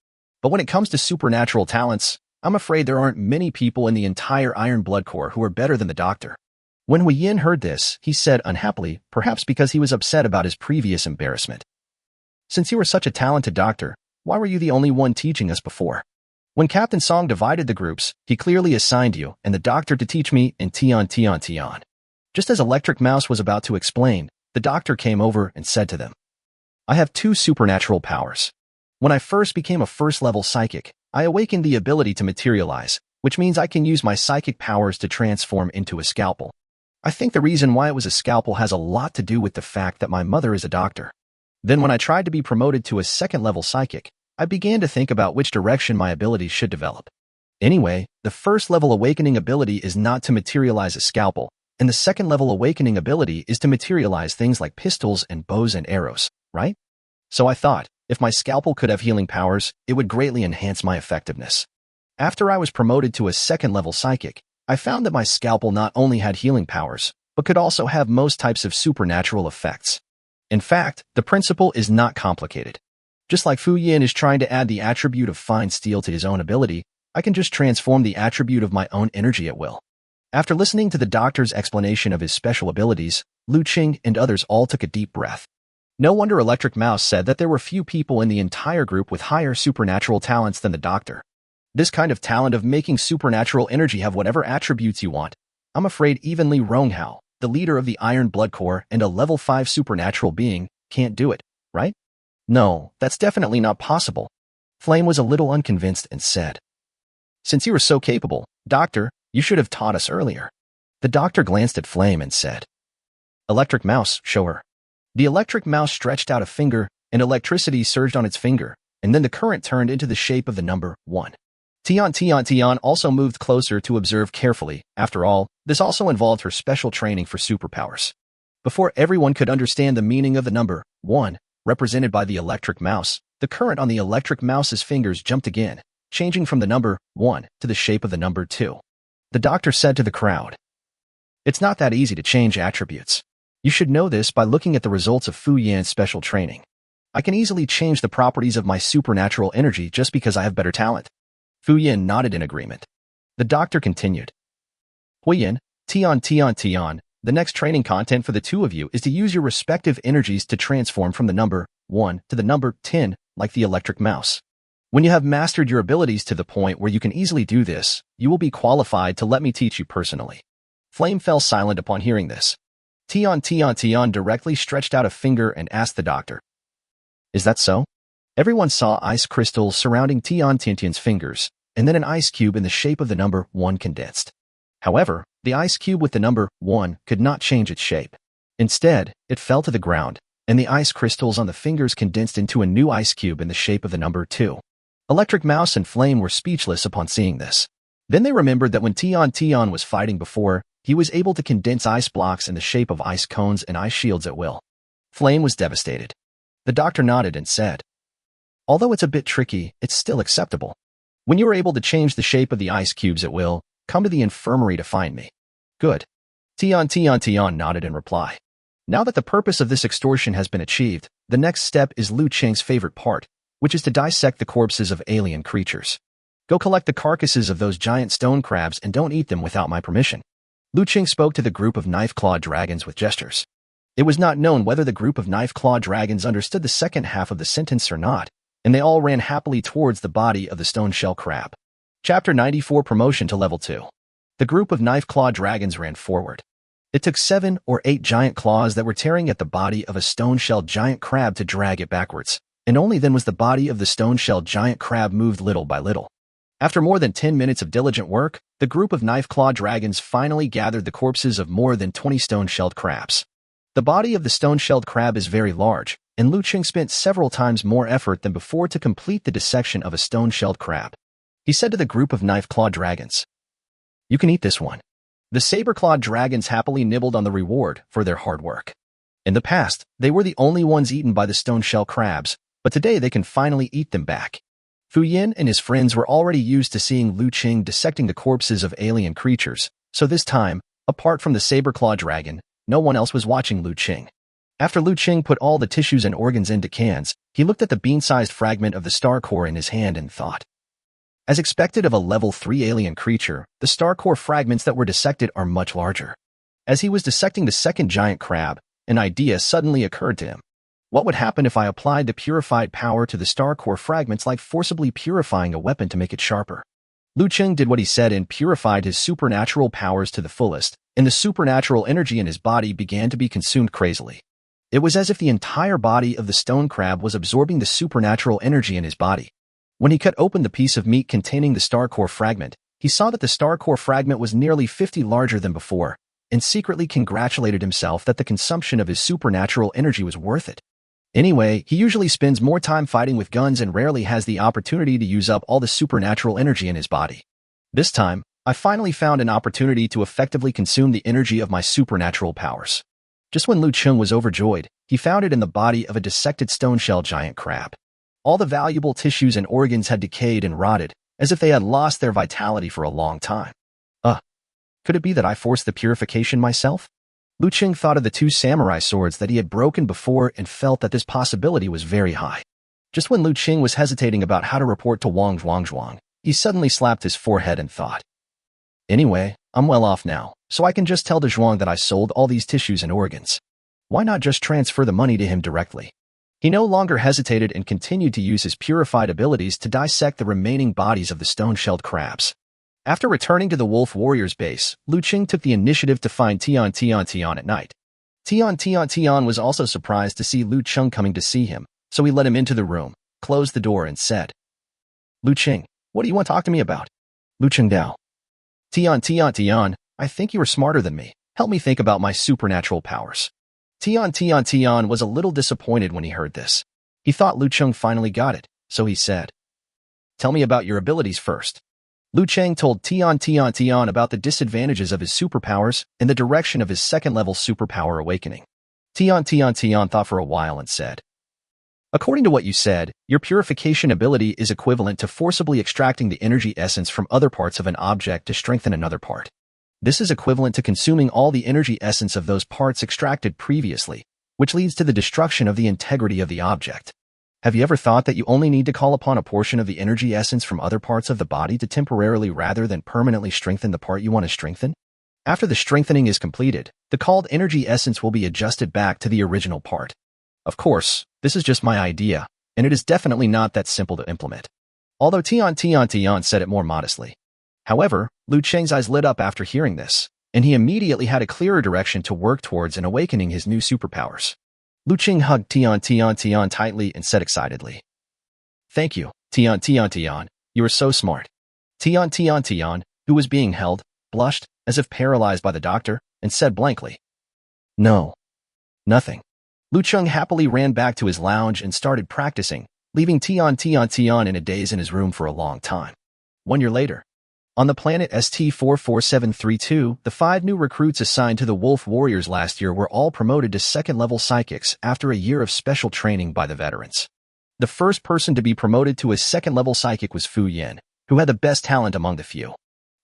But when it comes to supernatural talents, I'm afraid there aren't many people in the entire Iron Blood Corps who are better than the doctor." When Wei Yin heard this, he said unhappily, perhaps because he was upset about his previous embarrassment, "Since you were such a talented doctor, why were you the only one teaching us before? When Captain Song divided the groups, he clearly assigned you and the doctor to teach me and Tian. Just as Electric Mouse was about to explain, the doctor came over and said to them, "I have 2 supernatural powers. When I first became a first-level psychic, I awakened the ability to materialize, which means I can use my psychic powers to transform into a scalpel. I think the reason why it was a scalpel has a lot to do with the fact that my mother is a doctor. Then when I tried to be promoted to a second-level psychic, I began to think about which direction my abilities should develop. Anyway, the first-level awakening ability is not to materialize a scalpel, and the second-level awakening ability is to materialize things like pistols and bows and arrows, right? So I thought, if my scalpel could have healing powers, it would greatly enhance my effectiveness. After I was promoted to a second-level psychic, I found that my scalpel not only had healing powers, but could also have most types of supernatural effects. In fact, the principle is not complicated. Just like Fu Yin is trying to add the attribute of fine steel to his own ability, I can just transform the attribute of my own energy at will." After listening to the doctor's explanation of his special abilities, Liu Cheng and others all took a deep breath. No wonder Electric Mouse said that there were few people in the entire group with higher supernatural talents than the doctor. This kind of talent of making supernatural energy have whatever attributes you want, I'm afraid even Li Ronghao, the leader of the Iron Blood Corps and a level 5 supernatural being, can't do it, right? "No, that's definitely not possible." Flame was a little unconvinced and said, "Since you are so capable, Doctor, you should have taught us earlier." The doctor glanced at Flame and said, "Electric Mouse, show her." The Electric Mouse stretched out a finger, and electricity surged on its finger, and then the current turned into the shape of the number 1. Tian also moved closer to observe carefully. After all, this also involved her special training for superpowers. Before everyone could understand the meaning of the number 1, represented by the Electric Mouse, the current on the Electric Mouse's fingers jumped again, changing from the number 1 to the shape of the number 2. The doctor said to the crowd, "It's not that easy to change attributes. You should know this by looking at the results of Fu Yan's special training. I can easily change the properties of my supernatural energy just because I have better talent." Fu Yan nodded in agreement. The doctor continued, "Hui Yan, Tian, the next training content for the 2 of you is to use your respective energies to transform from the number 1 to the number 10, like the Electric Mouse. When you have mastered your abilities to the point where you can easily do this, you will be qualified to let me teach you personally." Flame fell silent upon hearing this. Tian directly stretched out a finger and asked the doctor, "Is that so?" Everyone saw ice crystals surrounding Tian's fingers, and then an ice cube in the shape of the number 1 condensed. However, the ice cube with the number 1 could not change its shape. Instead, it fell to the ground, and the ice crystals on the fingers condensed into a new ice cube in the shape of the number 2. Electric Mouse and Flame were speechless upon seeing this. Then they remembered that when Tian was fighting before, he was able to condense ice blocks in the shape of ice cones and ice shields at will. Flame was devastated. The doctor nodded and said, "Although it's a bit tricky, it's still acceptable. When you are able to change the shape of the ice cubes at will, come to the infirmary to find me." "Good." Tian nodded in reply. Now that the purpose of this extortion has been achieved, the next step is Liu Cheng's favorite part, which is to dissect the corpses of alien creatures. Go collect the carcasses of those giant stone crabs and don't eat them without my permission. Liu Cheng spoke to the group of knife-clawed dragons with gestures. It was not known whether the group of knife-clawed dragons understood the second half of the sentence or not, and they all ran happily towards the body of the stone shell crab. Chapter 94 Promotion to Level 2. The group of knife-clawed dragons ran forward. It took 7 or 8 giant claws that were tearing at the body of a stone-shelled giant crab to drag it backwards, and only then was the body of the stone-shelled giant crab moved little by little. After more than 10 minutes of diligent work, the group of knife-clawed dragons finally gathered the corpses of more than 20 stone-shelled crabs. The body of the stone-shelled crab is very large, and Liu Cheng spent several times more effort than before to complete the dissection of a stone-shelled crab. He said to the group of knife-clawed dragons, "You can eat this one." The saber-clawed dragons happily nibbled on the reward for their hard work. In the past, they were the only ones eaten by the stone-shell crabs, but today they can finally eat them back. Fu Yin and his friends were already used to seeing Liu Cheng dissecting the corpses of alien creatures, so this time, apart from the saber-clawed dragon, no one else was watching Liu Cheng. After Liu Cheng put all the tissues and organs into cans, he looked at the bean-sized fragment of the star core in his hand and thought. As expected of a level 3 alien creature, the star core fragments that were dissected are much larger. As he was dissecting the second giant crab, an idea suddenly occurred to him. What would happen if I applied the purified power to the star core fragments, like forcibly purifying a weapon to make it sharper? Liu Cheng did what he said and purified his supernatural powers to the fullest, and the supernatural energy in his body began to be consumed crazily. It was as if the entire body of the stone crab was absorbing the supernatural energy in his body. When he cut open the piece of meat containing the star core fragment, he saw that the star core fragment was nearly 50 larger than before, and secretly congratulated himself that the consumption of his supernatural energy was worth it. Anyway, he usually spends more time fighting with guns and rarely has the opportunity to use up all the supernatural energy in his body. This time, I finally found an opportunity to effectively consume the energy of my supernatural powers. Just when Liu Cheng was overjoyed, he found it in the body of a dissected stone-shell giant crab. All the valuable tissues and organs had decayed and rotted, as if they had lost their vitality for a long time. Could it be that I forced the purification myself? Liu Cheng thought of the 2 samurai swords that he had broken before and felt that this possibility was very high. Just when Liu Cheng was hesitating about how to report to Wang Zhuang, he suddenly slapped his forehead and thought, "Anyway, I'm well off now, so I can just tell Zhuang that I sold all these tissues and organs. Why not just transfer the money to him directly?" He no longer hesitated and continued to use his purified abilities to dissect the remaining bodies of the stone-shelled crabs. After returning to the Wolf Warriors base, Liu Cheng took the initiative to find Tian at night. Tian was also surprised to see Liu Cheng coming to see him, so he let him into the room, closed the door and said, "Liu Cheng, what do you want to talk to me about?" Liu Cheng Dao. Tian, I think you are smarter than me. Help me think about my supernatural powers." Tian was a little disappointed when he heard this. He thought Liu Cheng finally got it, so he said, "Tell me about your abilities first." Liu Cheng told Tian about the disadvantages of his superpowers and the direction of his second-level superpower awakening. Tian thought for a while and said, "According to what you said, your purification ability is equivalent to forcibly extracting the energy essence from other parts of an object to strengthen another part. This is equivalent to consuming all the energy essence of those parts extracted previously, which leads to the destruction of the integrity of the object. Have you ever thought that you only need to call upon a portion of the energy essence from other parts of the body to temporarily rather than permanently strengthen the part you want to strengthen? After the strengthening is completed, the called energy essence will be adjusted back to the original part. Of course, this is just my idea, and it is definitely not that simple to implement." Although Tian said it more modestly. However, Liu Cheng's eyes lit up after hearing this, and he immediately had a clearer direction to work towards in awakening his new superpowers. Liu Cheng hugged Tian tightly and said excitedly, "Thank you, Tian. You are so smart." Tian, who was being held, blushed, as if paralyzed by the doctor, and said blankly, "No. Nothing." Liu Cheng happily ran back to his lounge and started practicing, leaving Tian in a daze in his room for a long time. 1 year later, on the planet ST44732, the 5 new recruits assigned to the Wolf Warriors last year were all promoted to second-level psychics after a year of special training by the veterans. The first person to be promoted to a second-level psychic was Fu Yin, who had the best talent among the few.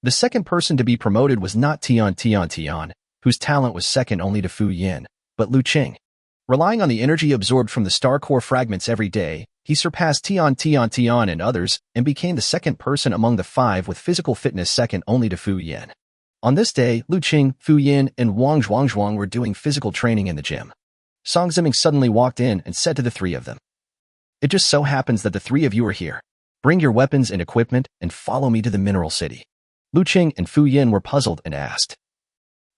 The second person to be promoted was not Tian, whose talent was second only to Fu Yin, but Liu Cheng. Relying on the energy absorbed from the star core fragments every day, he surpassed Tian and others and became the second person among the 5 with physical fitness second only to Fu Yin. On this day, Liu Cheng, Fu Yin, and Wang Zhuang were doing physical training in the gym. Song Ziming suddenly walked in and said to the 3 of them, "It just so happens that the 3 of you are here. Bring your weapons and equipment and follow me to the Mineral City." Liu Cheng and Fu Yin were puzzled and asked,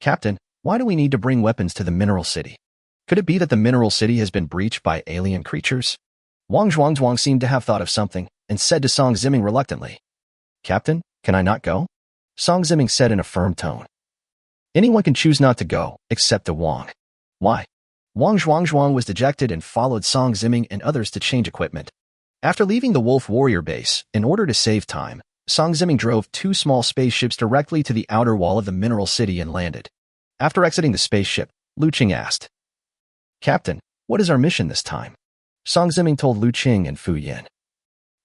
"Captain, why do we need to bring weapons to the Mineral City? Could it be that the Mineral City has been breached by alien creatures?" Wang Zhuang seemed to have thought of something and said to Song Ziming reluctantly, "Captain, can I not go?" Song Ziming said in a firm tone, "Anyone can choose not to go, except the Wang." "Why?" Wang Zhuang was dejected and followed Song Ziming and others to change equipment. After leaving the Wolf Warrior base, in order to save time, Song Ziming drove 2 small spaceships directly to the outer wall of the Mineral City and landed. After exiting the spaceship, Liu Cheng asked, "Captain, what is our mission this time?" Song Ziming told Liu Cheng and Fu Yin.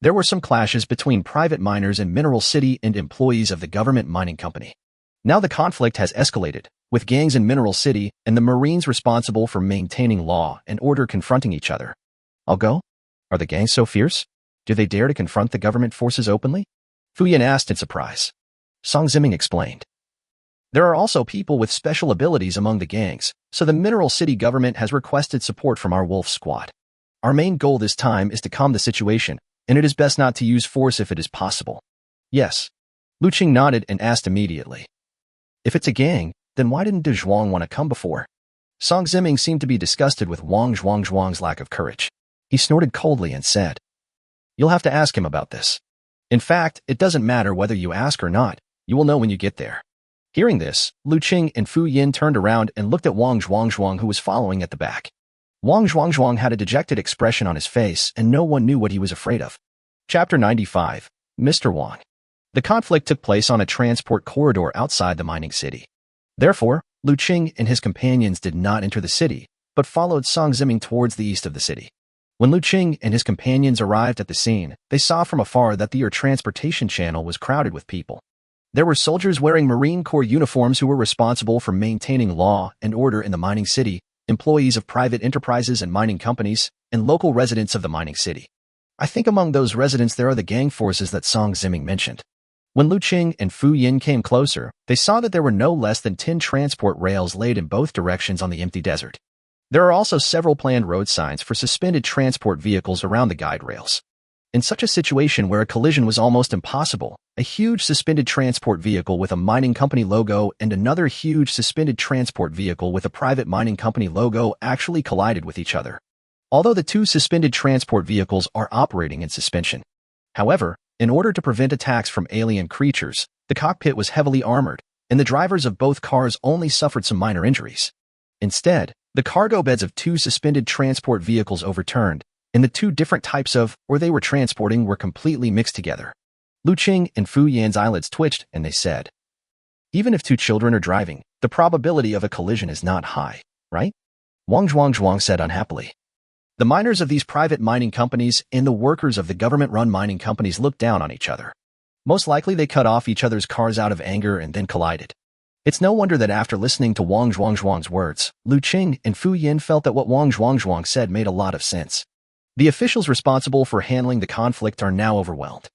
There were some clashes between private miners in Mineral City and employees of the government mining company. Now the conflict has escalated, with gangs in Mineral City and the Marines responsible for maintaining law and order confronting each other. "I'll go? Are the gangs so fierce? Do they dare to confront the government forces openly?" Fu Yin asked in surprise. Song Ziming explained, "There are also people with special abilities among the gangs, so the Mineral City government has requested support from our Wolf Squad. Our main goal this time is to calm the situation, and it is best not to use force if it is possible." "Yes." Liu Cheng nodded and asked immediately, "If it's a gang, then why didn't De Zhuang want to come before?" Song Ziming seemed to be disgusted with Wang Zhuang's lack of courage. He snorted coldly and said, "You'll have to ask him about this. In fact, it doesn't matter whether you ask or not, you will know when you get there." Hearing this, Liu Cheng and Fu Yin turned around and looked at Wang Zhuang, who was following at the back. Wang Zhuang had a dejected expression on his face, and no one knew what he was afraid of. Chapter 95, Mr. Wang. The conflict took place on a transport corridor outside the mining city. Therefore, Liu Cheng and his companions did not enter the city, but followed Song Ziming towards the east of the city. When Liu Cheng and his companions arrived at the scene, they saw from afar that the air transportation channel was crowded with people. There were soldiers wearing Marine Corps uniforms who were responsible for maintaining law and order in the mining city, employees of private enterprises and mining companies, and local residents of the mining city. I think among those residents there are the gang forces that Song Ziming mentioned. When Liu Cheng and Fu Yin came closer, they saw that there were no less than 10 transport rails laid in both directions on the empty desert. There are also several planned road signs for suspended transport vehicles around the guide rails. In such a situation where a collision was almost impossible, a huge suspended transport vehicle with a mining company logo and another huge suspended transport vehicle with a private mining company logo actually collided with each other. Although the 2 suspended transport vehicles are operating in suspension. However, in order to prevent attacks from alien creatures, the cockpit was heavily armored, and the drivers of both cars only suffered some minor injuries. Instead, the cargo beds of 2 suspended transport vehicles overturned, and the 2 different types of, or they were transporting, were completely mixed together. Liu Cheng and Fu Yin's eyelids twitched, and they said, "Even if 2 children are driving, the probability of a collision is not high, right?" Wang Zhuang said unhappily. The miners of these private mining companies and the workers of the government-run mining companies looked down on each other. Most likely they cut off each other's cars out of anger and then collided. It's no wonder that after listening to Wang Zhuang's words, Liu Cheng and Fu Yin felt that what Wang Zhuang said made a lot of sense. The officials responsible for handling the conflict are now overwhelmed.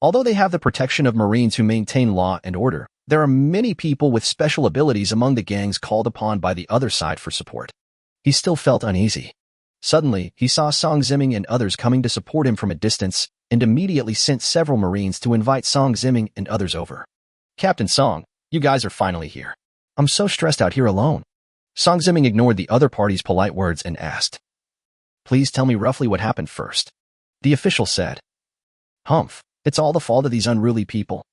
Although they have the protection of Marines who maintain law and order, there are many people with special abilities among the gangs called upon by the other side for support. He still felt uneasy. Suddenly, he saw Song Ziming and others coming to support him from a distance, and immediately sent several Marines to invite Song Ziming and others over. "Captain Song, you guys are finally here. I'm so stressed out here alone." Song Ziming ignored the other party's polite words and asked, "Please tell me roughly what happened first." The official said, "Humph, it's all the fault of these unruly people.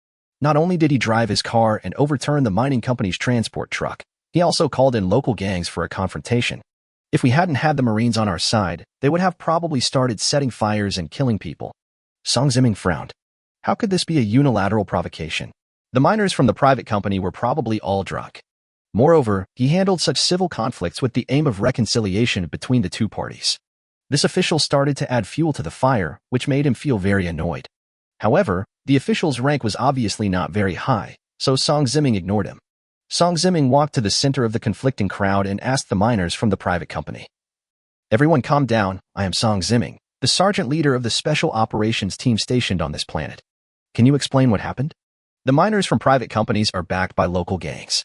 Not only did he drive his car and overturn the mining company's transport truck, he also called in local gangs for a confrontation. If we hadn't had the Marines on our side, they would have probably started setting fires and killing people. Song Ziming frowned. How could this be a unilateral provocation? The miners from the private company were probably all drunk. Moreover, he handled such civil conflicts with the aim of reconciliation between the two parties. This official started to add fuel to the fire, which made him feel very annoyed. However, the official's rank was obviously not very high, so Song Ziming ignored him. Song Ziming walked to the center of the conflicting crowd and asked the miners from the private company. Everyone calm down, I am Song Ziming, the sergeant leader of the special operations team stationed on this planet. Can you explain what happened? The miners from private companies are backed by local gangs.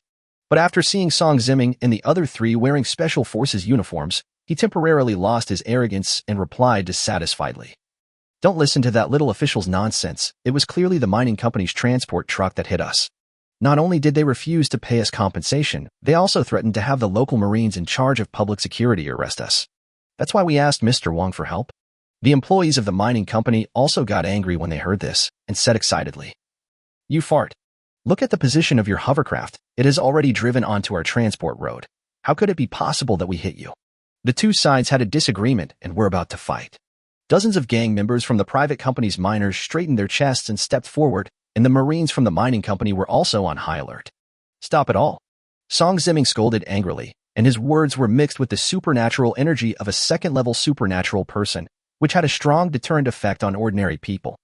But after seeing Song Ziming and the other three wearing special forces uniforms, he temporarily lost his arrogance and replied dissatisfiedly. Don't listen to that little official's nonsense. It was clearly the mining company's transport truck that hit us. Not only did they refuse to pay us compensation, they also threatened to have the local Marines in charge of public security arrest us. That's why we asked Mr. Wong for help. The employees of the mining company also got angry when they heard this and said excitedly, You fart. Look at the position of your hovercraft. It has already driven onto our transport road. How could it be possible that we hit you? The two sides had a disagreement and were about to fight. Dozens of gang members from the private company's miners straightened their chests and stepped forward, and the Marines from the mining company were also on high alert. Stop it all. Song Ziming scolded angrily, and his words were mixed with the supernatural energy of a second-level supernatural person, which had a strong deterrent effect on ordinary people.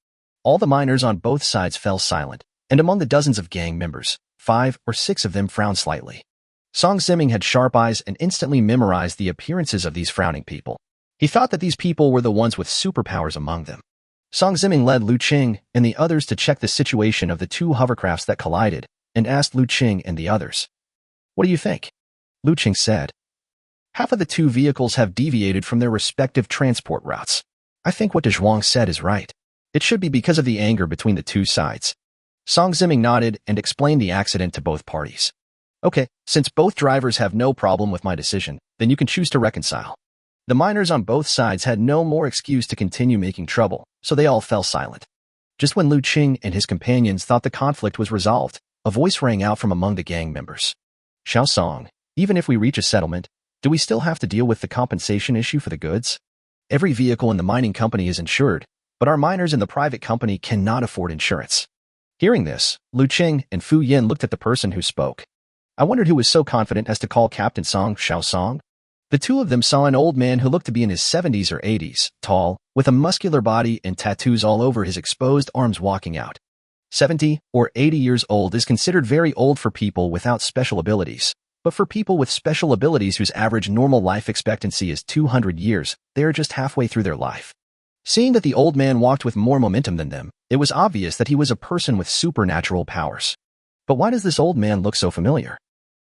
All the miners on both sides fell silent, and among the dozens of gang members, 5 or 6 of them frowned slightly. Song Ziming had sharp eyes and instantly memorized the appearances of these frowning people. He thought that these people were the ones with superpowers among them. Song Ziming led Liu Cheng and the others to check the situation of the two hovercrafts that collided and asked Liu Cheng and the others, What do you think? Liu Cheng said, Half of the two vehicles have deviated from their respective transport routes. I think what Zhuang said is right. It should be because of the anger between the two sides. Song Ziming nodded and explained the accident to both parties. Okay, since both drivers have no problem with my decision, then you can choose to reconcile. The miners on both sides had no more excuse to continue making trouble, so they all fell silent. Just when Liu Cheng and his companions thought the conflict was resolved, a voice rang out from among the gang members. Xiao Song, even if we reach a settlement, do we still have to deal with the compensation issue for the goods? Every vehicle in the mining company is insured, but our miners in the private company cannot afford insurance. Hearing this, Liu Cheng and Fu Yin looked at the person who spoke. I wondered who was so confident as to call Captain Song Xiao Song. The two of them saw an old man who looked to be in his 70s or 80s, tall, with a muscular body and tattoos all over his exposed arms walking out. 70 or 80 years old is considered very old for people without special abilities, but for people with special abilities whose average normal life expectancy is 200 years, they are just halfway through their life. Seeing that the old man walked with more momentum than them, it was obvious that he was a person with supernatural powers. But why does this old man look so familiar?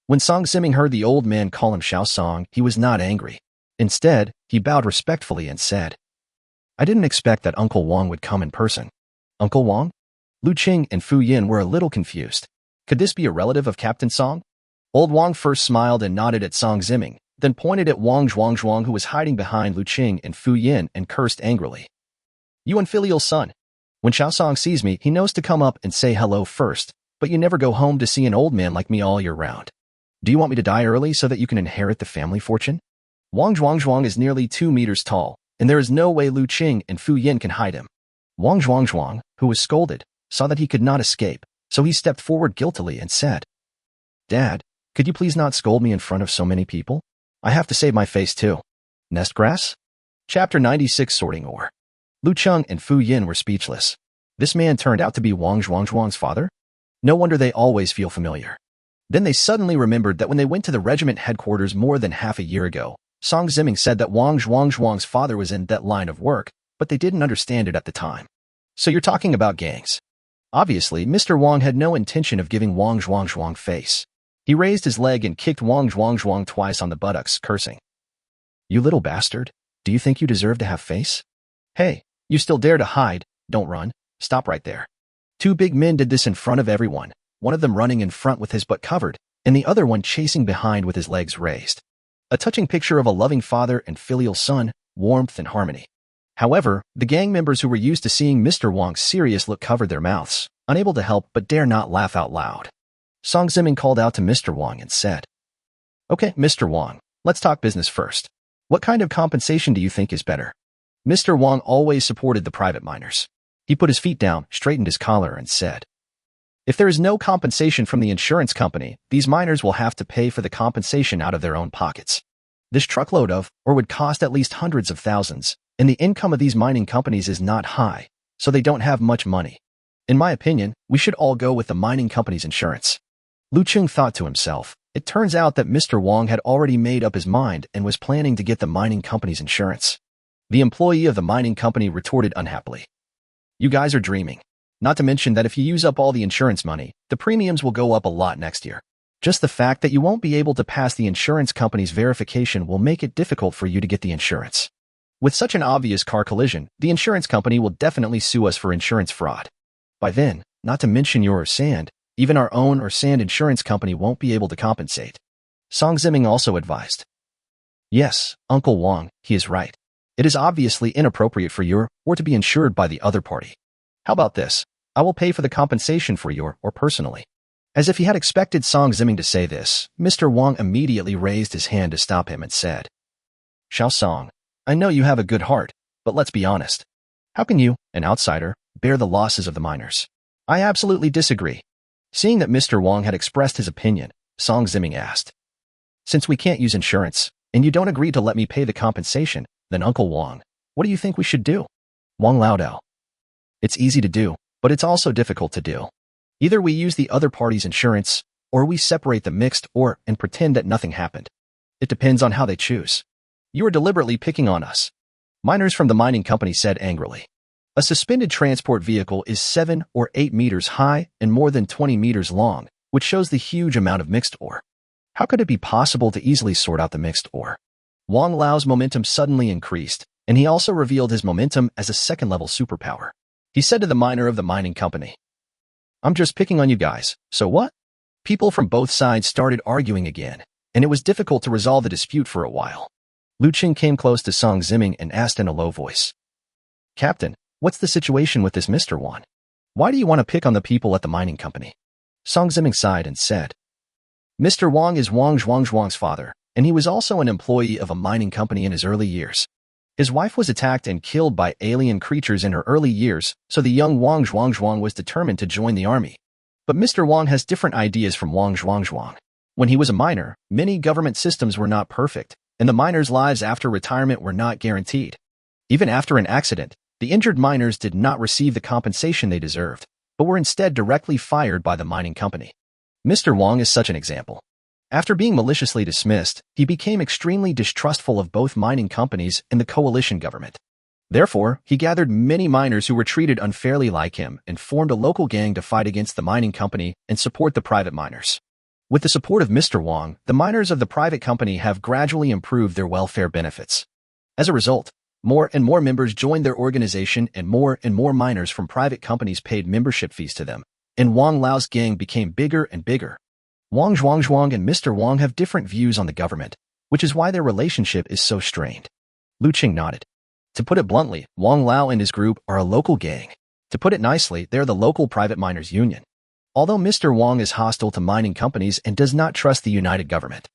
When Song Ziming heard the old man call him Xiao Song, he was not angry. Instead, he bowed respectfully and said, I didn't expect that Uncle Wong would come in person. Uncle Wong? Liu Cheng and Fu Yin were a little confused. Could this be a relative of Captain Song? Old Wong first smiled and nodded at Song Ziming, then pointed at Wang Zhuang who was hiding behind Liu Cheng and Fu Yin and cursed angrily. You unfilial son. When Xiao Song sees me, he knows to come up and say hello first, but you never go home to see an old man like me all year round. Do you want me to die early so that you can inherit the family fortune? Wang Zhuang is nearly 2 meters tall, and there is no way Liu Cheng and Fu Yin can hide him. Wang Zhuang, who was scolded, saw that he could not escape, so he stepped forward guiltily and said, Dad, could you please not scold me in front of so many people? I have to save my face too. Nest grass? Chapter 96 Sorting Ore. Liu Cheng and Fu Yin were speechless. This man turned out to be Wang Zhuang's father? No wonder they always feel familiar. Then they suddenly remembered that when they went to the regiment headquarters more than half a year ago, Song Ziming said that Wang Zhuang's father was in that line of work, but they didn't understand it at the time. So you're talking about gangs. Obviously, Mr. Wang had no intention of giving Wang Zhuang face. He raised his leg and kicked Wang Zhuang twice on the buttocks, cursing. You little bastard, do you think you deserve to have face? Hey, you still dare to hide, don't run, stop right there. Two big men did this in front of everyone, one of them running in front with his butt covered, and the other one chasing behind with his legs raised. A touching picture of a loving father and filial son, warmth and harmony. However, the gang members who were used to seeing Mr. Wang's serious look covered their mouths, unable to help but dare not laugh out loud. Song Ziming called out to Mr. Wang and said, "Okay, Mr. Wang, let's talk business first. What kind of compensation do you think is better?" Mr. Wang always supported the private miners. He put his feet down, straightened his collar, and said, "If there is no compensation from the insurance company, these miners will have to pay for the compensation out of their own pockets. This truckload of, or would cost at least hundreds of thousands, and the income of these mining companies is not high, so they don't have much money. In my opinion, we should all go with the mining company's insurance." Liu Cheng thought to himself, it turns out that Mr. Wang had already made up his mind and was planning to get the mining company's insurance. The employee of the mining company retorted unhappily, "You guys are dreaming. Not to mention that if you use up all the insurance money, the premiums will go up a lot next year. Just the fact that you won't be able to pass the insurance company's verification will make it difficult for you to get the insurance. With such an obvious car collision, the insurance company will definitely sue us for insurance fraud. By then, not to mention your sand, even our own or sand insurance company won't be able to compensate." Song Ziming also advised, "Yes, Uncle Wang, he is right. It is obviously inappropriate for your or to be insured by the other party. How about this? I will pay for the compensation for your or personally." As if he had expected Song Ziming to say this, Mr. Wang immediately raised his hand to stop him and said, "Xiao Song, I know you have a good heart, but let's be honest. How can you, an outsider, bear the losses of the miners?" "I absolutely disagree." Seeing that Mr. Wang had expressed his opinion, Song Ziming asked, "Since we can't use insurance, and you don't agree to let me pay the compensation, then Uncle Wang, what do you think we should do?" Wang Laodao, "It's easy to do, but it's also difficult to do. Either we use the other party's insurance, or we separate the mixed or and pretend that nothing happened. It depends on how they choose." "You are deliberately picking on us," miners from the mining company said angrily. "A suspended transport vehicle is 7 or 8 meters high and more than 20 meters long, which shows the huge amount of mixed ore. How could it be possible to easily sort out the mixed ore?" Wang Lao's momentum suddenly increased, and he also revealed his momentum as a second-level superpower. He said to the miner of the mining company, "I'm just picking on you guys, so what?" People from both sides started arguing again, and it was difficult to resolve the dispute for a while. Liu Cheng came close to Song Ziming and asked in a low voice, "Captain, what's the situation with this Mr. Wang? Why do you want to pick on the people at the mining company?" Song Ziming sighed and said, "Mr. Wang is Wang Zhuang's father, and he was also an employee of a mining company in his early years. His wife was attacked and killed by alien creatures in her early years, so the young Wang Zhuang was determined to join the army. But Mr. Wang has different ideas from Wang Zhuang. When he was a miner, many government systems were not perfect, and the miners' lives after retirement were not guaranteed. Even after an accident, the injured miners did not receive the compensation they deserved, but were instead directly fired by the mining company. Mr. Wang is such an example. After being maliciously dismissed, he became extremely distrustful of both mining companies and the coalition government. Therefore, he gathered many miners who were treated unfairly like him and formed a local gang to fight against the mining company and support the private miners. With the support of Mr. Wang, the miners of the private company have gradually improved their welfare benefits. As a result, more and more members joined their organization and more miners from private companies paid membership fees to them, and Wang Lao's gang became bigger and bigger. Wang Zhuang and Mr. Wang have different views on the government, which is why their relationship is so strained. Liu Cheng nodded. To put it bluntly, Wang Lao and his group are a local gang. To put it nicely, they're the local private miners' union. Although Mr. Wang is hostile to mining companies and does not trust the united government.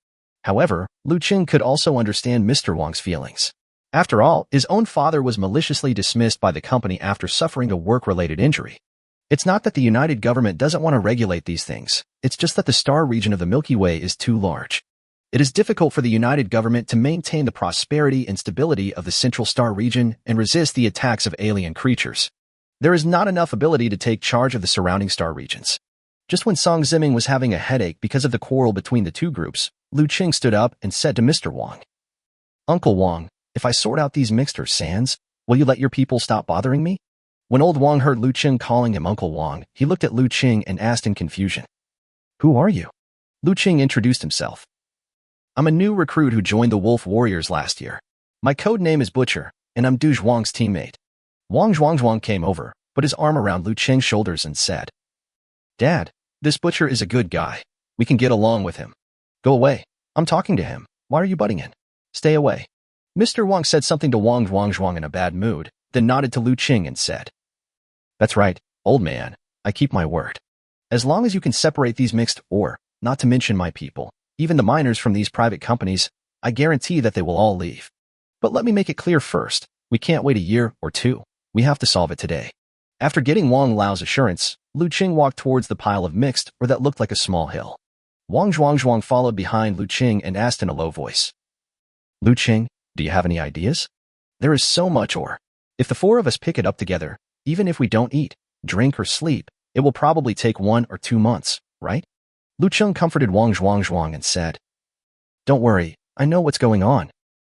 However, Liu Cheng could also understand Mr. Wang's feelings. After all, his own father was maliciously dismissed by the company after suffering a work-related injury. It's not that the united government doesn't want to regulate these things, it's just that the star region of the Milky Way is too large. It is difficult for the united government to maintain the prosperity and stability of the central star region and resist the attacks of alien creatures. There is not enough ability to take charge of the surrounding star regions. Just when Song Ziming was having a headache because of the quarrel between the two groups, Liu Cheng stood up and said to Mr. Wang, "Uncle Wang, if I sort out these mixed sands, will you let your people stop bothering me?" When old Wang heard Liu Cheng calling him Uncle Wang, he looked at Liu Cheng and asked in confusion, "Who are you?" Liu Cheng introduced himself. "I'm a new recruit who joined the Wolf Warriors last year. My code name is Butcher, and I'm Du Zhuang's teammate." Wang Zhuang came over, put his arm around Liu Cheng's shoulders and said, "Dad, this Butcher is a good guy. We can get along with him. Go away. I'm talking to him. Why are you butting in? Stay away." Mr. Wang said something to Wang Zhuang in a bad mood, then nodded to Liu Cheng and said, "That's right, old man. I keep my word. As long as you can separate these mixed ore, not to mention my people, even the miners from these private companies, I guarantee that they will all leave. But let me make it clear first, we can't wait a year or two. We have to solve it today. After getting Wang Lao's assurance, Liu Cheng walked towards the pile of mixed ore that looked like a small hill. Wang Zhuang followed behind Liu Cheng and asked in a low voice. Liu Cheng, do you have any ideas? There is so much ore. If the four of us pick it up together, even if we don't eat, drink, or sleep, it will probably take 1 or 2 months, right? Liu Cheng comforted Wang Zhuang and said, Don't worry, I know what's going on.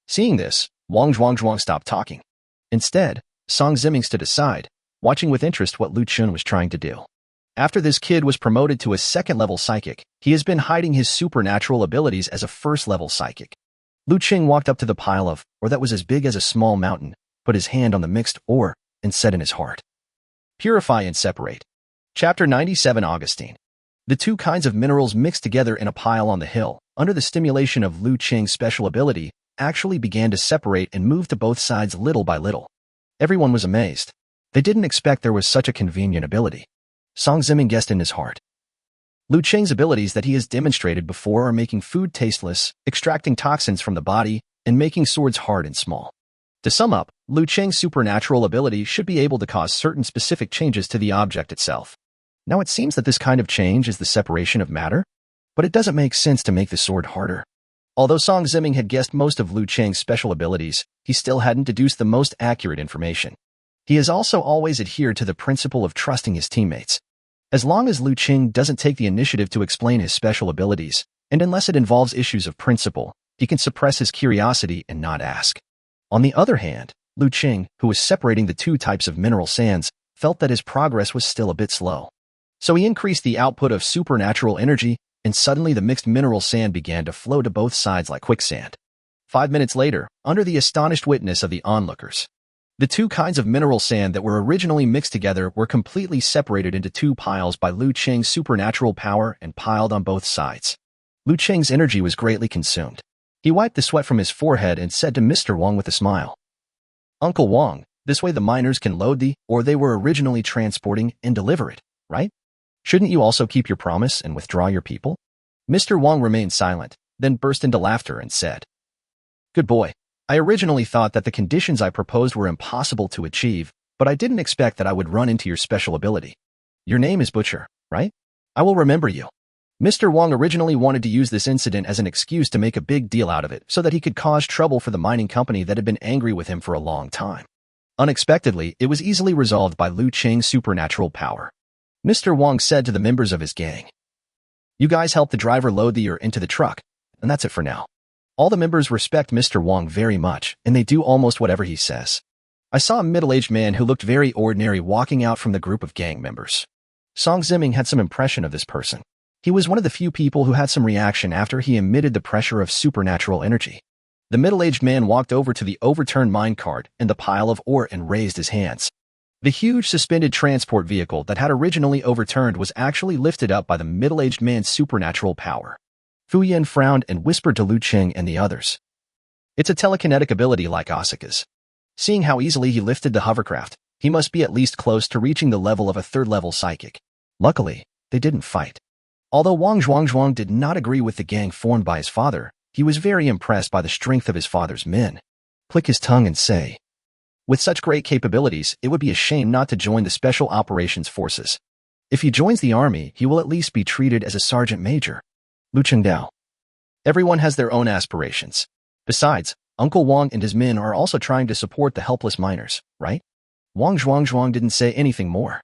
Seeing this, Wang Zhuang stopped talking. Instead, Song Ziming stood aside, watching with interest what Liu Cheng was trying to do. After this kid was promoted to a second-level psychic, he has been hiding his supernatural abilities as a first-level psychic. Liu Cheng walked up to the pile of ore that was as big as a small mountain, put his hand on the mixed ore, and said in his heart, Purify and separate. Chapter 97 Augustine. The two kinds of minerals mixed together in a pile on the hill, under the stimulation of Liu Cheng's special ability, actually began to separate and move to both sides little by little. Everyone was amazed. They didn't expect there was such a convenient ability. Song Ziming guessed in his heart. Liu Cheng's abilities that he has demonstrated before are making food tasteless, extracting toxins from the body, and making swords hard and small. To sum up, Liu Cheng's supernatural ability should be able to cause certain specific changes to the object itself. Now it seems that this kind of change is the separation of matter, but it doesn't make sense to make the sword harder. Although Song Ziming had guessed most of Liu Cheng's special abilities, he still hadn't deduced the most accurate information. He has also always adhered to the principle of trusting his teammates. As long as Liu Cheng doesn't take the initiative to explain his special abilities, and unless it involves issues of principle, he can suppress his curiosity and not ask. On the other hand, Liu Cheng, who was separating the two types of mineral sands, felt that his progress was still a bit slow. So he increased the output of supernatural energy, and suddenly the mixed mineral sand began to flow to both sides like quicksand. 5 minutes later, under the astonished witness of the onlookers, the two kinds of mineral sand that were originally mixed together were completely separated into two piles by Liu Cheng's supernatural power and piled on both sides. Liu Cheng's energy was greatly consumed. He wiped the sweat from his forehead and said to Mr. Wang with a smile, Uncle Wang, this way the miners can load the ore they were originally transporting and deliver it, right? Shouldn't you also keep your promise and withdraw your people? Mr. Wang remained silent, then burst into laughter and said, Good boy. I originally thought that the conditions I proposed were impossible to achieve, but I didn't expect that I would run into your special ability. Your name is Butcher, right? I will remember you. Mr. Wang originally wanted to use this incident as an excuse to make a big deal out of it so that he could cause trouble for the mining company that had been angry with him for a long time. Unexpectedly, it was easily resolved by Liu Cheng's supernatural power. Mr. Wang said to the members of his gang, You guys help the driver load the ore into the truck, and that's it for now. All the members respect Mr. Wang very much, and they do almost whatever he says. I saw a middle-aged man who looked very ordinary walking out from the group of gang members. Song Ziming had some impression of this person. He was one of the few people who had some reaction after he emitted the pressure of supernatural energy. The middle-aged man walked over to the overturned minecart and the pile of ore and raised his hands. The huge suspended transport vehicle that had originally overturned was actually lifted up by the middle-aged man's supernatural power. Fu Yan frowned and whispered to Liu Cheng and the others. It's a telekinetic ability like Asuka's. Seeing how easily he lifted the hovercraft, he must be at least close to reaching the level of a third-level psychic. Luckily, they didn't fight. Although Wang Zhuang did not agree with the gang formed by his father, he was very impressed by the strength of his father's men. Click his tongue and say, With such great capabilities, it would be a shame not to join the Special Operations Forces. If he joins the army, he will at least be treated as a sergeant major. Liu Chengdao. Everyone has their own aspirations. Besides, Uncle Wang and his men are also trying to support the helpless miners, right? Wang Zhuang didn't say anything more.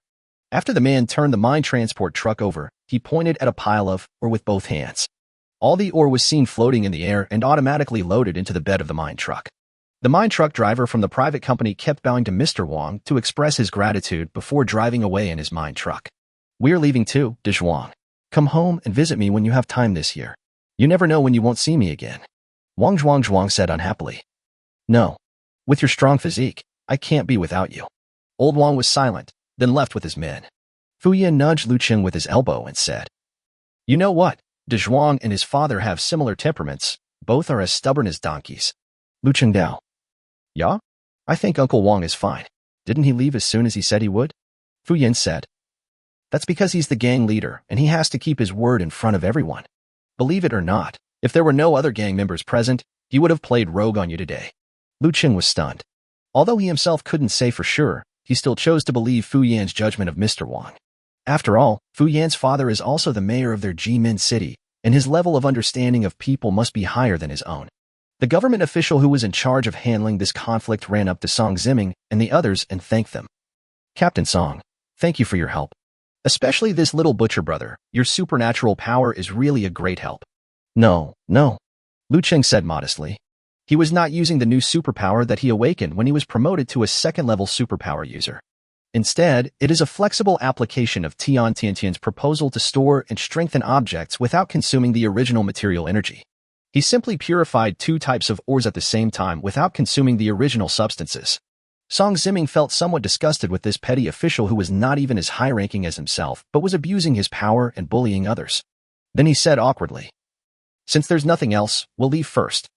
After the man turned the mine transport truck over, he pointed at a pile of ore with both hands. All the ore was seen floating in the air and automatically loaded into the bed of the mine truck. The mine truck driver from the private company kept bowing to Mr. Wang to express his gratitude before driving away in his mine truck. We're leaving too, Zhuang. Come home and visit me when you have time this year. You never know when you won't see me again. Wang Zhuang said unhappily. No. With your strong physique, I can't be without you. Old Wang was silent, then left with his men. Fu Yan nudged Liu Cheng with his elbow and said, You know what? Zhuang and his father have similar temperaments. Both are as stubborn as donkeys. Liu Chengdao. Yeah? I think Uncle Wang is fine. Didn't he leave as soon as he said he would? Fu Yan said. That's because he's the gang leader, and he has to keep his word in front of everyone. Believe it or not, if there were no other gang members present, he would have played rogue on you today. Liu Cheng was stunned. Although he himself couldn't say for sure, he still chose to believe Fu Yan's judgment of Mr. Wang. After all, Fu Yan's father is also the mayor of their Jimin city, and his level of understanding of people must be higher than his own. The government official who was in charge of handling this conflict ran up to Song Ziming and the others and thanked them. Captain Song, thank you for your help. Especially this little butcher brother, your supernatural power is really a great help. No. Liu Cheng said modestly. He was not using the new superpower that he awakened when he was promoted to a second-level superpower user. Instead, it is a flexible application of Tian Tiantian's proposal to store and strengthen objects without consuming the original material energy. He simply purified two types of ores at the same time without consuming the original substances. Song Ziming felt somewhat disgusted with this petty official who was not even as high-ranking as himself but was abusing his power and bullying others. Then he said awkwardly, "Since there's nothing else, we'll leave first."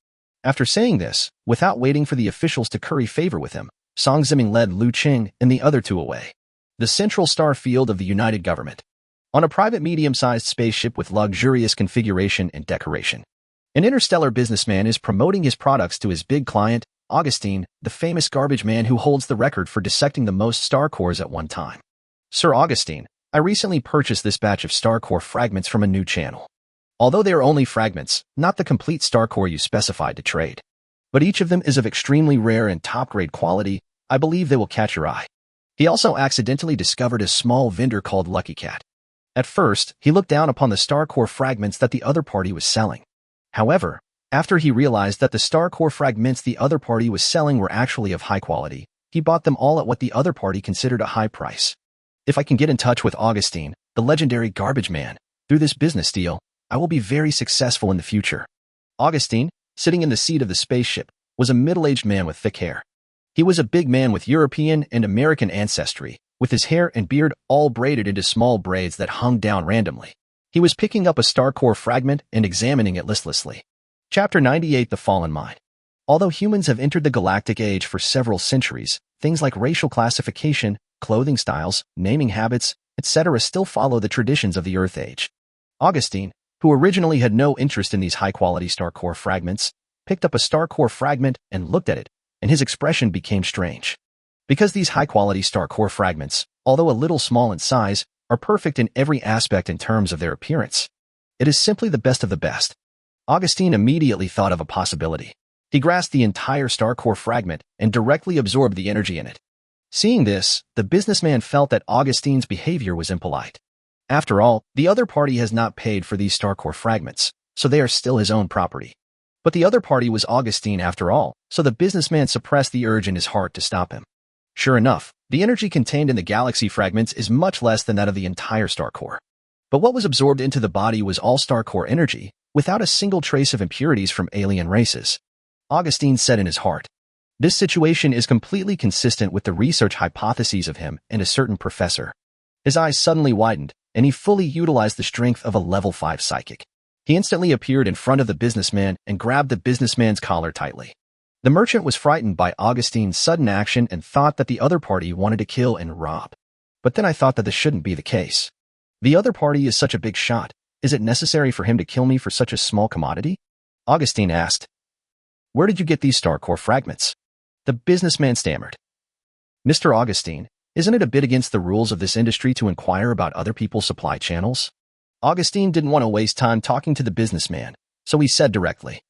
After saying this, without waiting for the officials to curry favor with him, Song Ziming led Liu Cheng and the other two away. The central star field of the United Government. On a private medium-sized spaceship with luxurious configuration and decoration. An interstellar businessman is promoting his products to his big client, Augustine, the famous garbage man who holds the record for dissecting the most star cores at one time. Sir Augustine, I recently purchased this batch of star core fragments from a new channel. Although they are only fragments, not the complete star core you specified to trade. But each of them is of extremely rare and top-grade quality. I believe they will catch your eye. He also accidentally discovered a small vendor called Lucky Cat. At first, he looked down upon the star core fragments that the other party was selling. However, after he realized that the star core fragments the other party was selling were actually of high quality, he bought them all at what the other party considered a high price. If I can get in touch with Augustine, the legendary garbage man, through this business deal, I will be very successful in the future. Augustine, sitting in the seat of the spaceship, was a middle-aged man with thick hair. He was a big man with European and American ancestry, with his hair and beard all braided into small braids that hung down randomly. He was picking up a star core fragment and examining it listlessly. Chapter 98: The Fallen Mind. Although humans have entered the galactic age for several centuries, things like racial classification, clothing styles, naming habits, etc. still follow the traditions of the Earth Age. Augustine, who originally had no interest in these high-quality star core fragments, picked up a star core fragment and looked at it, and his expression became strange. Because these high-quality star core fragments, although a little small in size, are perfect in every aspect in terms of their appearance. It is simply the best of the best. Augustine immediately thought of a possibility. He grasped the entire star core fragment and directly absorbed the energy in it. Seeing this, the businessman felt that Augustine's behavior was impolite. After all, the other party has not paid for these star core fragments, so they are still his own property. But the other party was Augustine after all, so the businessman suppressed the urge in his heart to stop him. Sure enough, the energy contained in the galaxy fragments is much less than that of the entire star core. But what was absorbed into the body was all star core energy, without a single trace of impurities from alien races. Augustine said in his heart. This situation is completely consistent with the research hypotheses of him and a certain professor. His eyes suddenly widened, and he fully utilized the strength of a level 5 psychic. He instantly appeared in front of the businessman and grabbed the businessman's collar tightly. The merchant was frightened by Augustine's sudden action and thought that the other party wanted to kill and rob. But then I thought that this shouldn't be the case. The other party is such a big shot. Is it necessary for him to kill me for such a small commodity? Augustine asked. Where did you get these star core fragments? The businessman stammered. Mr. Augustine, isn't it a bit against the rules of this industry to inquire about other people's supply channels? Augustine didn't want to waste time talking to the businessman, so he said directly.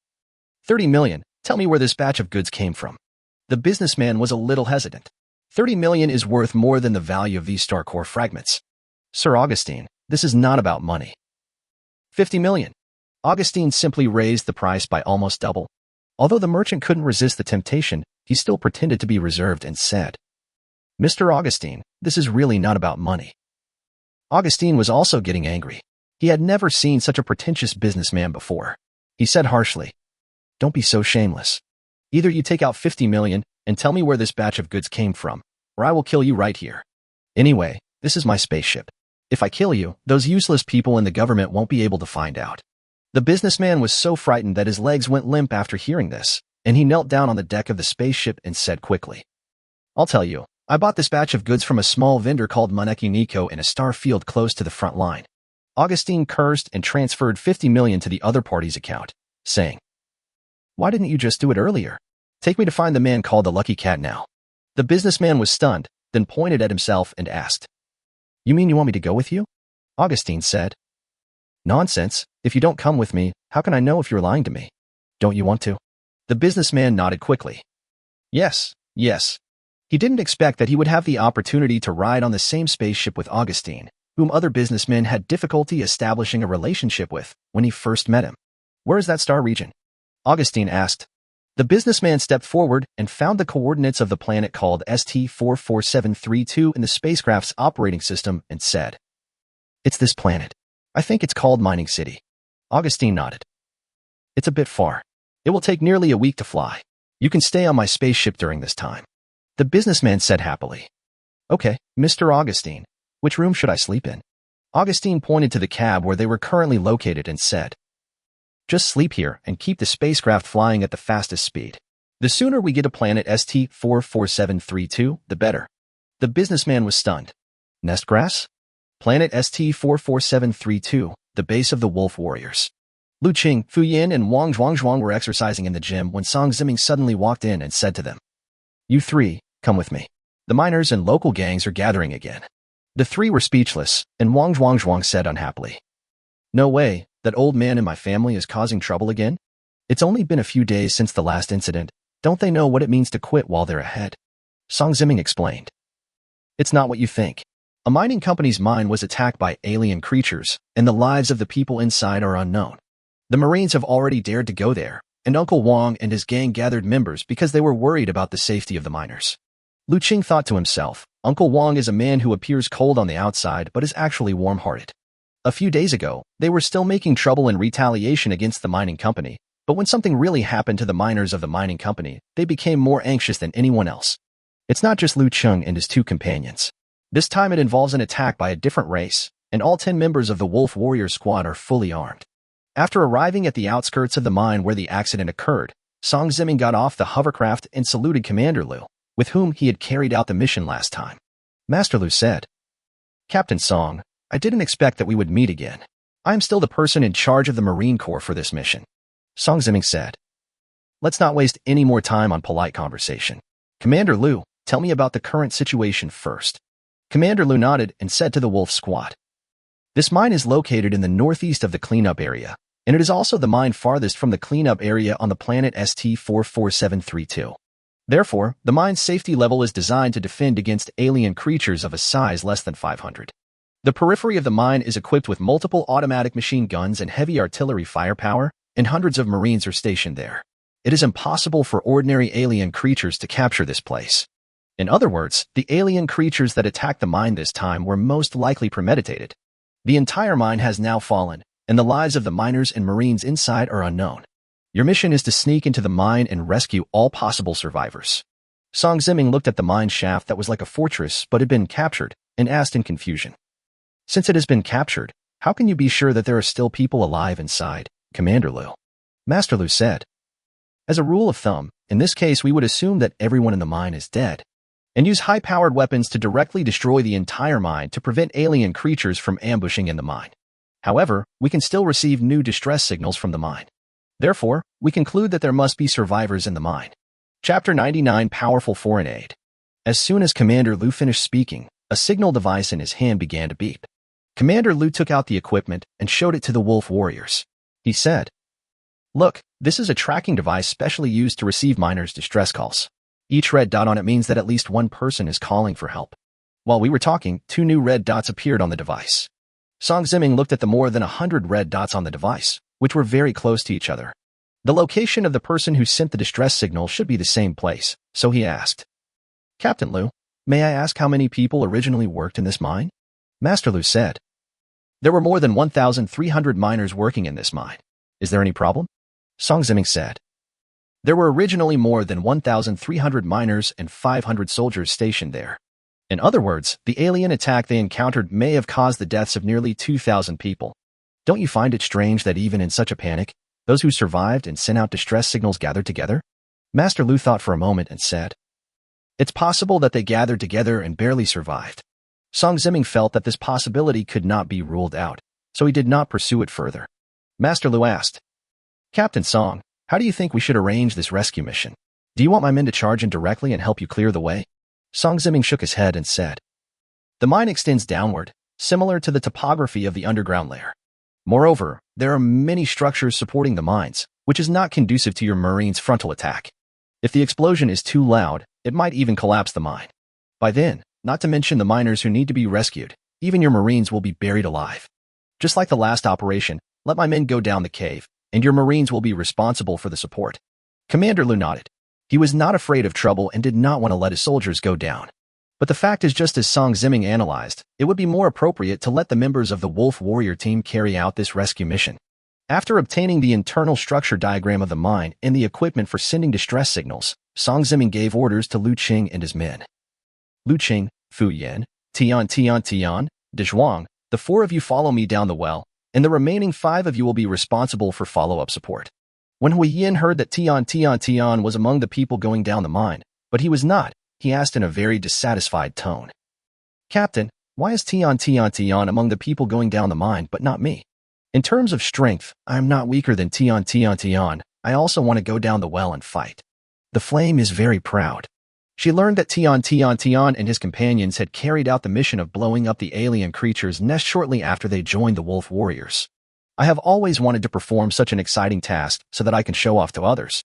30 million, tell me where this batch of goods came from. The businessman was a little hesitant. 30 million is worth more than the value of these star core fragments. Sir Augustine, this is not about money. 50 million. Augustine simply raised the price by almost double. Although the merchant couldn't resist the temptation, he still pretended to be reserved and said, Mr. Augustine, this is really not about money. Augustine was also getting angry. He had never seen such a pretentious businessman before. He said harshly, Don't be so shameless. Either you take out 50 million and tell me where this batch of goods came from, or I will kill you right here. Anyway, this is my spaceship. If I kill you, those useless people in the government won't be able to find out. The businessman was so frightened that his legs went limp after hearing this, and he knelt down on the deck of the spaceship and said quickly, I'll tell you, I bought this batch of goods from a small vendor called Maneki Nico in a star field close to the front line. Augustine cursed and transferred 50 million to the other party's account, saying, "Why didn't you just do it earlier? Take me to find the man called the Lucky Cat now." The businessman was stunned, then pointed at himself and asked, "You mean you want me to go with you?" Augustine said, "Nonsense. If you don't come with me, how can I know if you're lying to me? Don't you want to?" The businessman nodded quickly. Yes. He didn't expect that he would have the opportunity to ride on the same spaceship with Augustine, whom other businessmen had difficulty establishing a relationship with when he first met him. "Where is that star region?" Augustine asked. The businessman stepped forward and found the coordinates of the planet called ST44732 in the spacecraft's operating system and said, "It's this planet. I think it's called Mining City." Augustine nodded. "It's a bit far. It will take nearly a week to fly. You can stay on my spaceship during this time." The businessman said happily, "Okay, Mr. Augustine, which room should I sleep in?" Augustine pointed to the cab where they were currently located and said, "Just sleep here and keep the spacecraft flying at the fastest speed. The sooner we get to planet ST44732, the better." The businessman was stunned. Nest grass? Planet ST44732, the base of the Wolf Warriors. Liu Cheng, Fu Yin, and Wang Zhuangzhuang were exercising in the gym when Song Ziming suddenly walked in and said to them, "You three, come with me. The miners and local gangs are gathering again." The three were speechless, and Wang Zhuangzhuang said unhappily, "No way, that old man in my family is causing trouble again? It's only been a few days since the last incident. Don't they know what it means to quit while they're ahead?" Song Ziming explained. "It's not what you think. A mining company's mine was attacked by alien creatures, and the lives of the people inside are unknown. The Marines have already dared to go there, and Uncle Wang and his gang gathered members because they were worried about the safety of the miners." Liu Cheng thought to himself, Uncle Wang is a man who appears cold on the outside but is actually warm-hearted. A few days ago, they were still making trouble in retaliation against the mining company, but when something really happened to the miners of the mining company, they became more anxious than anyone else. It's not just Liu Cheng and his two companions. This time it involves an attack by a different race, and all 10 members of the Wolf Warrior squad are fully armed. After arriving at the outskirts of the mine where the accident occurred, Song Ziming got off the hovercraft and saluted Commander Liu, with whom he had carried out the mission last time. Master Liu said, "Captain Song, I didn't expect that we would meet again. I am still the person in charge of the Marine Corps for this mission." Song Ziming said, "Let's not waste any more time on polite conversation. Commander Liu, tell me about the current situation first." Commander Liu nodded and said to the Wolf Squad, "This mine is located in the northeast of the cleanup area, and it is also the mine farthest from the cleanup area on the planet ST44732. Therefore, the mine's safety level is designed to defend against alien creatures of a size less than 500. The periphery of the mine is equipped with multiple automatic machine guns and heavy artillery firepower, and hundreds of Marines are stationed there. It is impossible for ordinary alien creatures to capture this place. In other words, the alien creatures that attacked the mine this time were most likely premeditated. The entire mine has now fallen, and the lives of the miners and Marines inside are unknown. Your mission is to sneak into the mine and rescue all possible survivors." Song Ziming looked at the mine shaft that was like a fortress but had been captured, and asked in confusion, "Since it has been captured, how can you be sure that there are still people alive inside, Commander Liu?" Master Liu said, "As a rule of thumb, in this case we would assume that everyone in the mine is dead, and use high-powered weapons to directly destroy the entire mine to prevent alien creatures from ambushing in the mine. However, we can still receive new distress signals from the mine. Therefore, we conclude that there must be survivors in the mine." Chapter 99 Powerful Foreign Aid. As soon as Commander Liu finished speaking, a signal device in his hand began to beep. Commander Liu took out the equipment and showed it to the Wolf Warriors. He said, "Look, this is a tracking device specially used to receive miners' distress calls. Each red dot on it means that at least one person is calling for help." While we were talking, 2 new red dots appeared on the device. Song Ziming looked at the more than 100 red dots on the device, which were very close to each other. The location of the person who sent the distress signal should be the same place, so he asked, "Captain Liu, may I ask how many people originally worked in this mine?" Master Liu said, "There were more than 1,300 miners working in this mine. Is there any problem?" Song Ziming said, "There were originally more than 1,300 miners and 500 soldiers stationed there. In other words, the alien attack they encountered may have caused the deaths of nearly 2,000 people. Don't you find it strange that even in such a panic, those who survived and sent out distress signals gathered together?" Master Liu thought for a moment and said, It's possible that they gathered together and barely survived. Song Ziming felt that this possibility could not be ruled out, so he did not pursue it further. Master Liu asked, Captain Song, how do you think we should arrange this rescue mission? Do you want my men to charge in directly and help you clear the way? Song Ziming shook his head and said, the mine extends downward, similar to the topography of the underground layer. Moreover, there are many structures supporting the mines, which is not conducive to your marine's frontal attack. If the explosion is too loud, it might even collapse the mine. By then, not to mention the miners who need to be rescued, even your marines will be buried alive. Just like the last operation, let my men go down the cave, and your marines will be responsible for the support. Commander Liu nodded. He was not afraid of trouble and did not want to let his soldiers go down. But the fact is, just as Song Ziming analyzed, it would be more appropriate to let the members of the Wolf Warrior team carry out this rescue mission. After obtaining the internal structure diagram of the mine and the equipment for sending distress signals, Song Ziming gave orders to Liu Cheng and his men. Liu Cheng, Fu Yan, Tian, De Zhuang, the 4 of you follow me down the well, and the remaining 5 of you will be responsible for follow-up support. When Hui Yin heard that Tian was among the people going down the mine, but he was not, he asked in a very dissatisfied tone. Captain, why is Tian among the people going down the mine but not me? In terms of strength, I am not weaker than Tian. I also want to go down the well and fight. The Flame is very proud. She learned that Tian and his companions had carried out the mission of blowing up the alien creature's nest shortly after they joined the Wolf Warriors. I have always wanted to perform such an exciting task so that I can show off to others.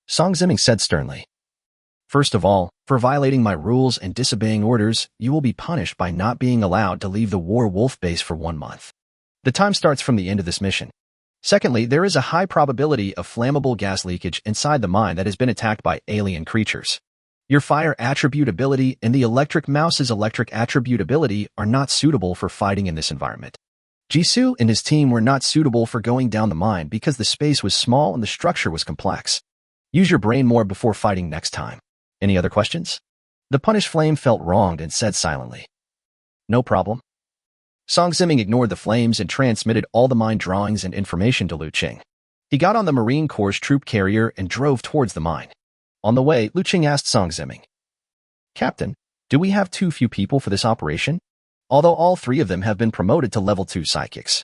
Song Ziming said sternly. First of all, for violating my rules and disobeying orders, you will be punished by not being allowed to leave the War Wolf base for 1 month. The time starts from the end of this mission. Secondly, there is a high probability of flammable gas leakage inside the mine that has been attacked by alien creatures. Your fire attribute ability and the electric mouse's electric attribute ability are not suitable for fighting in this environment. Jisoo and his team were not suitable for going down the mine because the space was small and the structure was complex. Use your brain more before fighting next time. Any other questions? The punished Flame felt wronged and said silently, no problem. Song Ziming ignored the flames and transmitted all the mine drawings and information to Liu Cheng. He got on the Marine Corps troop carrier and drove towards the mine. On the way, Liu Cheng asked Song Ziming, Captain, do we have too few people for this operation? Although all 3 of them have been promoted to level 2 psychics.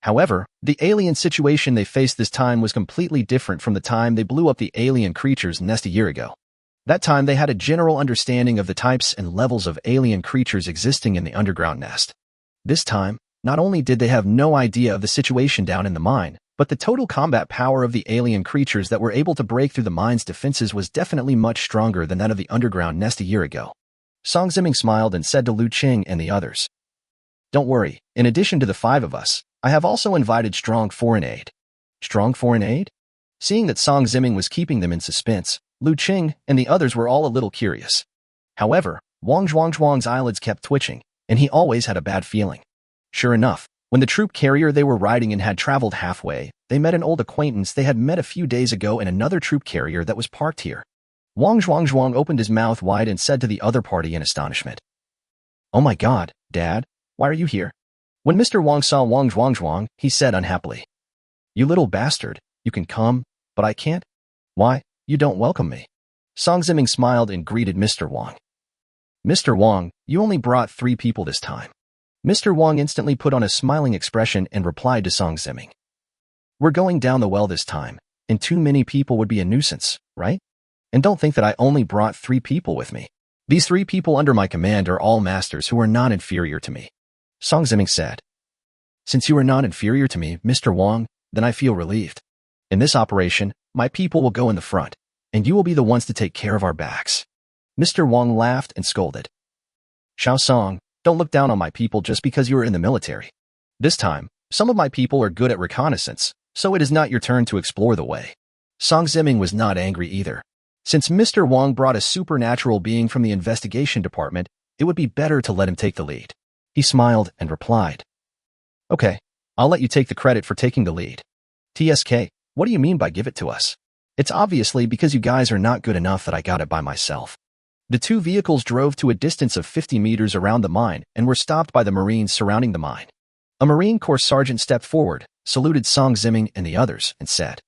However, the alien situation they faced this time was completely different from the time they blew up the alien creature's nest a year ago. That time they had a general understanding of the types and levels of alien creatures existing in the underground nest. This time, not only did they have no idea of the situation down in the mine, but the total combat power of the alien creatures that were able to break through the mine's defenses was definitely much stronger than that of the underground nest a year ago. Song Ziming smiled and said to Liu Cheng and the others, don't worry, in addition to the 5 of us, I have also invited strong foreign aid. Strong foreign aid? Seeing that Song Ziming was keeping them in suspense, Liu Cheng and the others were all a little curious. However, Wang Zhuang's eyelids kept twitching, and he always had a bad feeling. Sure enough, when the troop carrier they were riding in had traveled halfway, they met an old acquaintance they had met a few days ago in another troop carrier that was parked here. Wang Zhuang opened his mouth wide and said to the other party in astonishment, oh my god, Dad, why are you here? When Mr. Wang saw Wang Zhuang, he said unhappily, you little bastard, you can come, but I can't? Why, you don't welcome me. Song Ziming smiled and greeted Mr. Wang. Mr. Wang, you only brought 3 people this time. Mr. Wang instantly put on a smiling expression and replied to Song Ziming. We're going down the well this time, and too many people would be a nuisance, right? And don't think that I only brought 3 people with me. These 3 people under my command are all masters who are not inferior to me. Song Ziming said, since you are not inferior to me, Mr. Wang, then I feel relieved. In this operation, my people will go in the front, and you will be the ones to take care of our backs. Mr. Wang laughed and scolded. Xiao Song, don't look down on my people just because you are in the military. This time, some of my people are good at reconnaissance, so it is not your turn to explore the way. Song Ziming was not angry either. Since Mr. Wang brought a supernatural being from the investigation department, it would be better to let him take the lead. He smiled and replied, okay, I'll let you take the credit for taking the lead. TSK, what do you mean by give it to us? It's obviously because you guys are not good enough that I got it by myself. The 2 vehicles drove to a distance of 50 meters around the mine and were stopped by the Marines surrounding the mine. A Marine Corps sergeant stepped forward, saluted Song Ziming and the others, and said,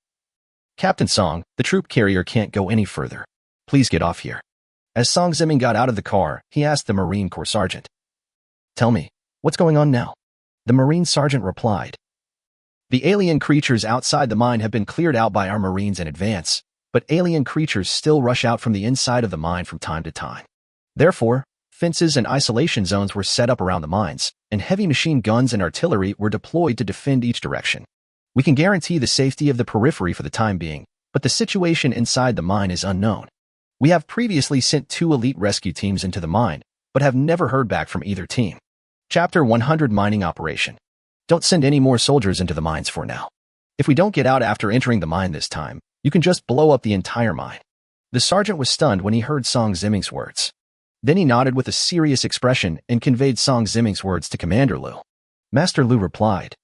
Captain Song, the troop carrier can't go any further. Please get off here. As Song Ziming got out of the car, he asked the Marine Corps sergeant, "Tell me, what's going on now?" The Marine sergeant replied, "The alien creatures outside the mine have been cleared out by our Marines in advance, but alien creatures still rush out from the inside of the mine from time to time. Therefore, fences and isolation zones were set up around the mines, and heavy machine guns and artillery were deployed to defend each direction. We can guarantee the safety of the periphery for the time being, but the situation inside the mine is unknown. We have previously sent 2 elite rescue teams into the mine, but have never heard back from either team." Chapter 100 Mining Operation. Don't send any more soldiers into the mines for now. If we don't get out after entering the mine this time, you can just blow up the entire mine. The sergeant was stunned when he heard Song Ziming's words. Then he nodded with a serious expression and conveyed Song Ziming's words to Commander Liu. Master Liu replied,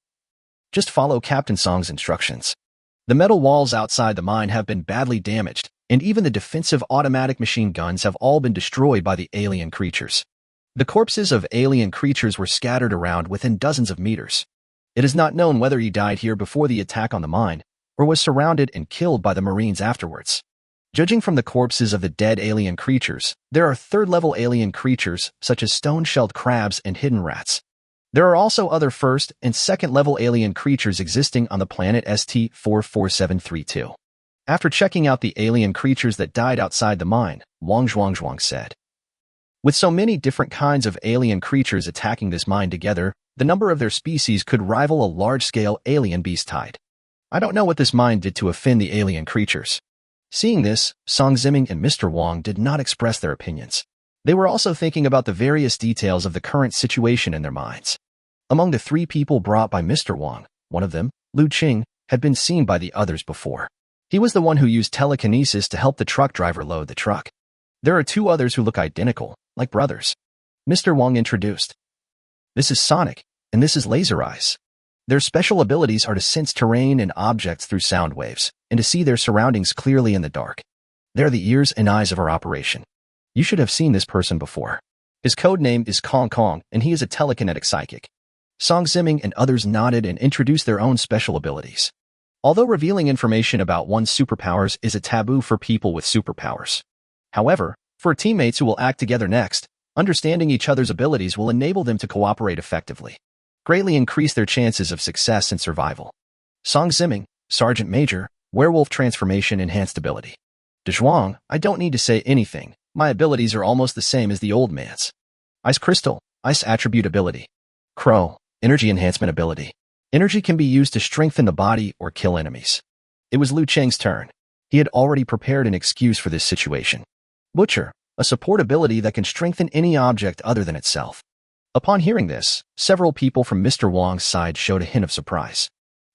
"Just follow Captain Song's instructions. The metal walls outside the mine have been badly damaged, and even the defensive automatic machine guns have all been destroyed by the alien creatures. The corpses of alien creatures were scattered around within dozens of meters. It is not known whether he died here before the attack on the mine, or was surrounded and killed by the Marines afterwards. Judging from the corpses of the dead alien creatures, there are third-level alien creatures such as stone-shelled crabs and hidden rats. There are also other first- and second-level alien creatures existing on the planet ST-44732. After checking out the alien creatures that died outside the mine, Wang Zhuangzhuang said, "With so many different kinds of alien creatures attacking this mine together, the number of their species could rival a large-scale alien beast tide. I don't know what this mine did to offend the alien creatures." Seeing this, Song Ziming and Mr. Wang did not express their opinions. They were also thinking about the various details of the current situation in their minds. Among the 3 people brought by Mr. Wang, one of them, Liu Cheng, had been seen by the others before. He was the one who used telekinesis to help the truck driver load the truck. There are 2 others who look identical, like brothers. Mr. Wang introduced, "This is Sonic, and this is Laser Eyes. Their special abilities are to sense terrain and objects through sound waves, and to see their surroundings clearly in the dark. They're the ears and eyes of our operation. You should have seen this person before. His code name is Kong Kong, and he is a telekinetic psychic." Song Ziming and others nodded and introduced their own special abilities. Although revealing information about one's superpowers is a taboo for people with superpowers. However, for teammates who will act together next, understanding each other's abilities will enable them to cooperate effectively, greatly increase their chances of success and survival. Song Ziming, Sergeant Major, Werewolf Transformation Enhanced Ability. Zhuang, I don't need to say anything. My abilities are almost the same as the old man's. Ice Crystal, Ice Attribute Ability. Crow, Energy Enhancement Ability. Energy can be used to strengthen the body or kill enemies. It was Liu Cheng's turn. He had already prepared an excuse for this situation. Butcher, a support ability that can strengthen any object other than itself. Upon hearing this, several people from Mr. Wang's side showed a hint of surprise.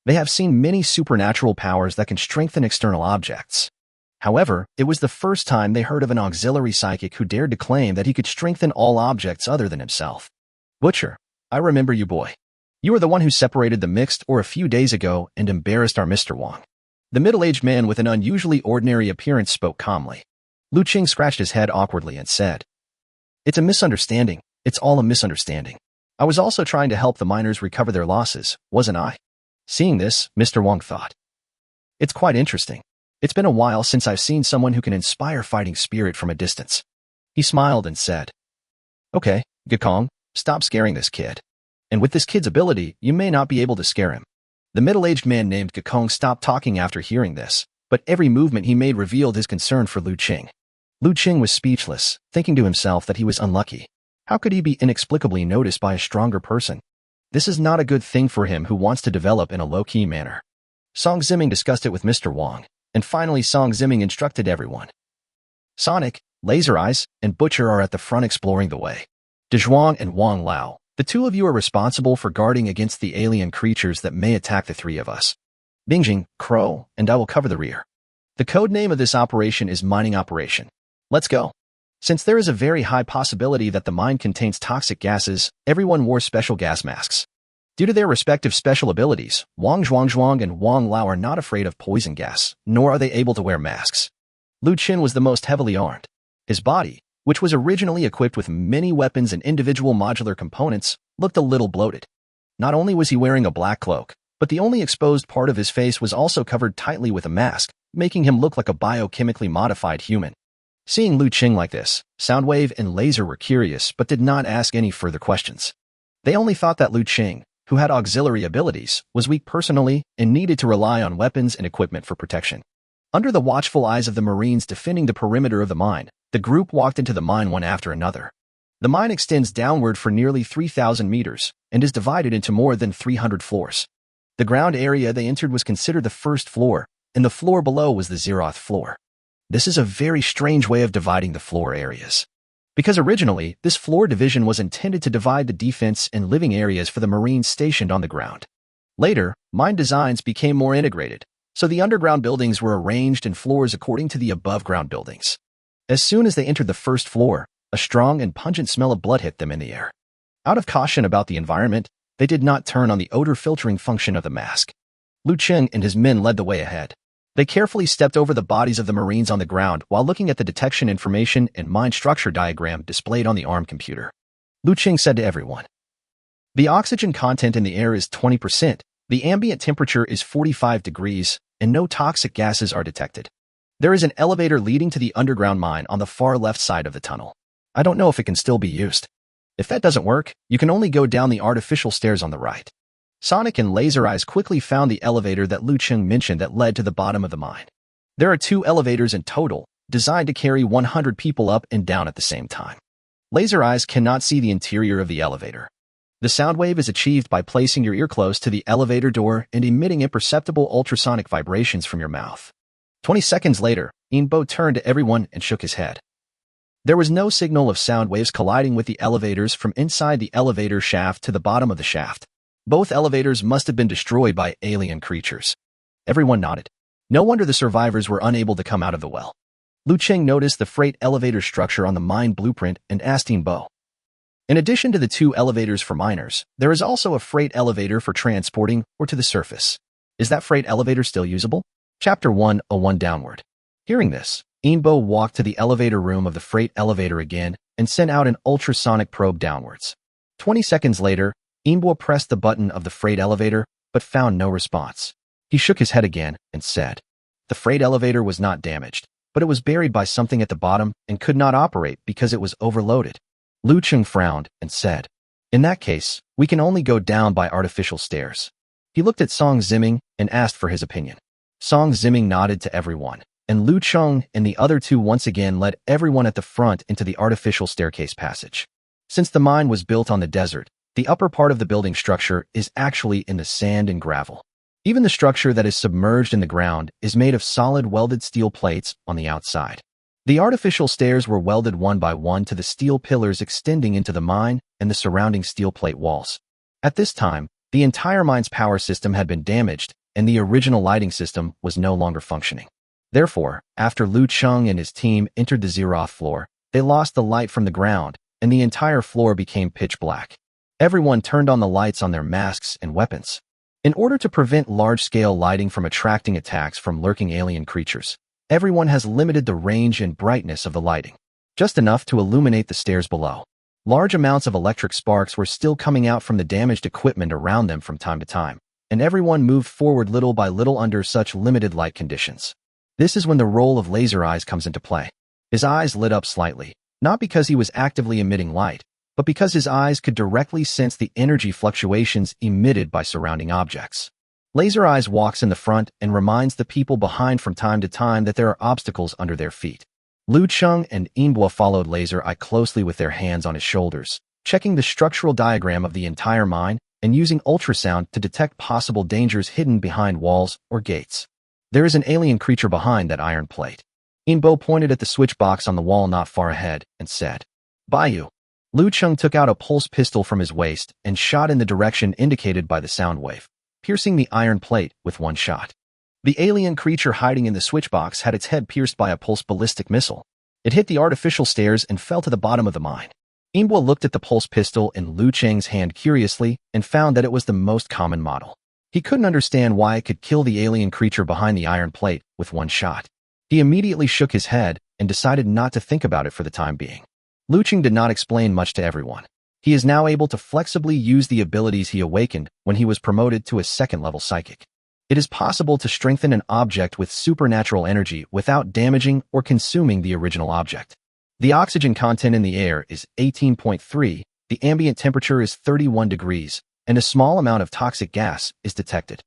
They have seen many supernatural powers that can strengthen external objects. However, it was the first time they heard of an auxiliary psychic who dared to claim that he could strengthen all objects other than himself. Butcher, I remember you, boy. You were the one who separated the mixed a few days ago and embarrassed our Mr. Wang. The middle-aged man with an unusually ordinary appearance spoke calmly. Liu Cheng scratched his head awkwardly and said, "It's a misunderstanding. It's all a misunderstanding. I was also trying to help the miners recover their losses, wasn't I?" Seeing this, Mr. Wang thought, "It's quite interesting. It's been a while since I've seen someone who can inspire fighting spirit from a distance." He smiled and said, "Okay, Gakong, stop scaring this kid. And with this kid's ability, you may not be able to scare him." The middle-aged man named Gakong stopped talking after hearing this, but every movement he made revealed his concern for Liu Cheng. Liu Cheng was speechless, thinking to himself that he was unlucky. How could he be inexplicably noticed by a stronger person? This is not a good thing for him who wants to develop in a low-key manner. Song Ziming discussed it with Mr. Wang, and finally Song Ziming instructed everyone. Sonic, Laser Eyes, and Butcher are at the front exploring the way. Zhuang and Wang Lao, the 2 of you are responsible for guarding against the alien creatures that may attack the 3 of us. Bingjing, Crow, and I will cover the rear. The code name of this operation is Mining Operation. Let's go. Since there is a very high possibility that the mine contains toxic gases, everyone wore special gas masks. Due to their respective special abilities, Wang Zhuangzhuang and Wang Lao are not afraid of poison gas, nor are they able to wear masks. Liu Chen was the most heavily armed. His body, which was originally equipped with many weapons and individual modular components, looked a little bloated. Not only was he wearing a black cloak, but the only exposed part of his face was also covered tightly with a mask, making him look like a biochemically modified human. Seeing Liu Cheng like this, Soundwave and Laser were curious but did not ask any further questions. They only thought that Liu Cheng, who had auxiliary abilities, was weak personally and needed to rely on weapons and equipment for protection. Under the watchful eyes of the Marines defending the perimeter of the mine, the group walked into the mine one after another. The mine extends downward for nearly 3,000 meters and is divided into more than 300 floors. The ground area they entered was considered the first floor, and the floor below was the zeroth floor. This is a very strange way of dividing the floor areas. Because originally, this floor division was intended to divide the defense and living areas for the Marines stationed on the ground. Later, mine designs became more integrated, so the underground buildings were arranged in floors according to the above-ground buildings. As soon as they entered the first floor, a strong and pungent smell of blood hit them in the air. Out of caution about the environment, they did not turn on the odor-filtering function of the mask. Liu Cheng and his men led the way ahead. They carefully stepped over the bodies of the Marines on the ground while looking at the detection information and mine structure diagram displayed on the ARM computer. Liu Cheng said to everyone, "The oxygen content in the air is 20%, the ambient temperature is 45 degrees, and no toxic gases are detected. There is an elevator leading to the underground mine on the far left side of the tunnel. I don't know if it can still be used. If that doesn't work, you can only go down the artificial stairs on the right." Sonic and Laser Eyes quickly found the elevator that Liu Cheng mentioned that led to the bottom of the mine. There are 2 elevators in total, designed to carry 100 people up and down at the same time. Laser Eyes cannot see the interior of the elevator. The sound wave is achieved by placing your ear close to the elevator door and emitting imperceptible ultrasonic vibrations from your mouth. 20 seconds later, Inbo turned to everyone and shook his head. There was no signal of sound waves colliding with the elevators from inside the elevator shaft to the bottom of the shaft. Both elevators must have been destroyed by alien creatures. Everyone nodded. No wonder the survivors were unable to come out of the well. Liu Cheng noticed the freight elevator structure on the mine blueprint and asked Inbo. In addition to the 2 elevators for miners, there is also a freight elevator for transporting or to the surface. Is that freight elevator still usable? Chapter 101 Downward. Hearing this, Inbo walked to the elevator room of the freight elevator again and sent out an ultrasonic probe downwards. 20 seconds later, Inbo pressed the button of the freight elevator, but found no response. He shook his head again and said, "The freight elevator was not damaged, but it was buried by something at the bottom and could not operate because it was overloaded." Liu Cheng frowned and said, "In that case, we can only go down by artificial stairs." He looked at Song Ziming and asked for his opinion. Song Ziming nodded to everyone, and Liu Cheng and the other 2 once again led everyone at the front into the artificial staircase passage. Since the mine was built on the desert, the upper part of the building structure is actually in the sand and gravel. Even the structure that is submerged in the ground is made of solid welded steel plates on the outside. The artificial stairs were welded one by one to the steel pillars extending into the mine and the surrounding steel plate walls. At this time, the entire mine's power system had been damaged, and the original lighting system was no longer functioning. Therefore, after Liu Cheng and his team entered the zeroth floor, they lost the light from the ground, and the entire floor became pitch black. Everyone turned on the lights on their masks and weapons. In order to prevent large-scale lighting from attracting attacks from lurking alien creatures, everyone has limited the range and brightness of the lighting, just enough to illuminate the stairs below. Large amounts of electric sparks were still coming out from the damaged equipment around them from time to time, and everyone moved forward little by little under such limited light conditions. This is when the role of Laser Eyes comes into play. His eyes lit up slightly, not because he was actively emitting light, but because his eyes could directly sense the energy fluctuations emitted by surrounding objects. Laser Eyes walks in the front and reminds the people behind from time to time that there are obstacles under their feet. Liu Cheng and Inbo followed Laser Eye closely with their hands on his shoulders, checking the structural diagram of the entire mine and using ultrasound to detect possible dangers hidden behind walls or gates. There is an alien creature behind that iron plate. Inbo pointed at the switch box on the wall not far ahead and said, "Bayou." Liu Cheng took out a pulse pistol from his waist and shot in the direction indicated by the sound wave, piercing the iron plate with one shot. The alien creature hiding in the switch box had its head pierced by a pulse ballistic missile. It hit the artificial stairs and fell to the bottom of the mine. Inbo looked at the pulse pistol in Liu Cheng's hand curiously and found that it was the most common model. He couldn't understand why it could kill the alien creature behind the iron plate with one shot. He immediately shook his head and decided not to think about it for the time being. Liu Cheng did not explain much to everyone. He is now able to flexibly use the abilities he awakened when he was promoted to a second-level psychic. It is possible to strengthen an object with supernatural energy without damaging or consuming the original object. The oxygen content in the air is 18.3, the ambient temperature is 31 degrees, and a small amount of toxic gas is detected.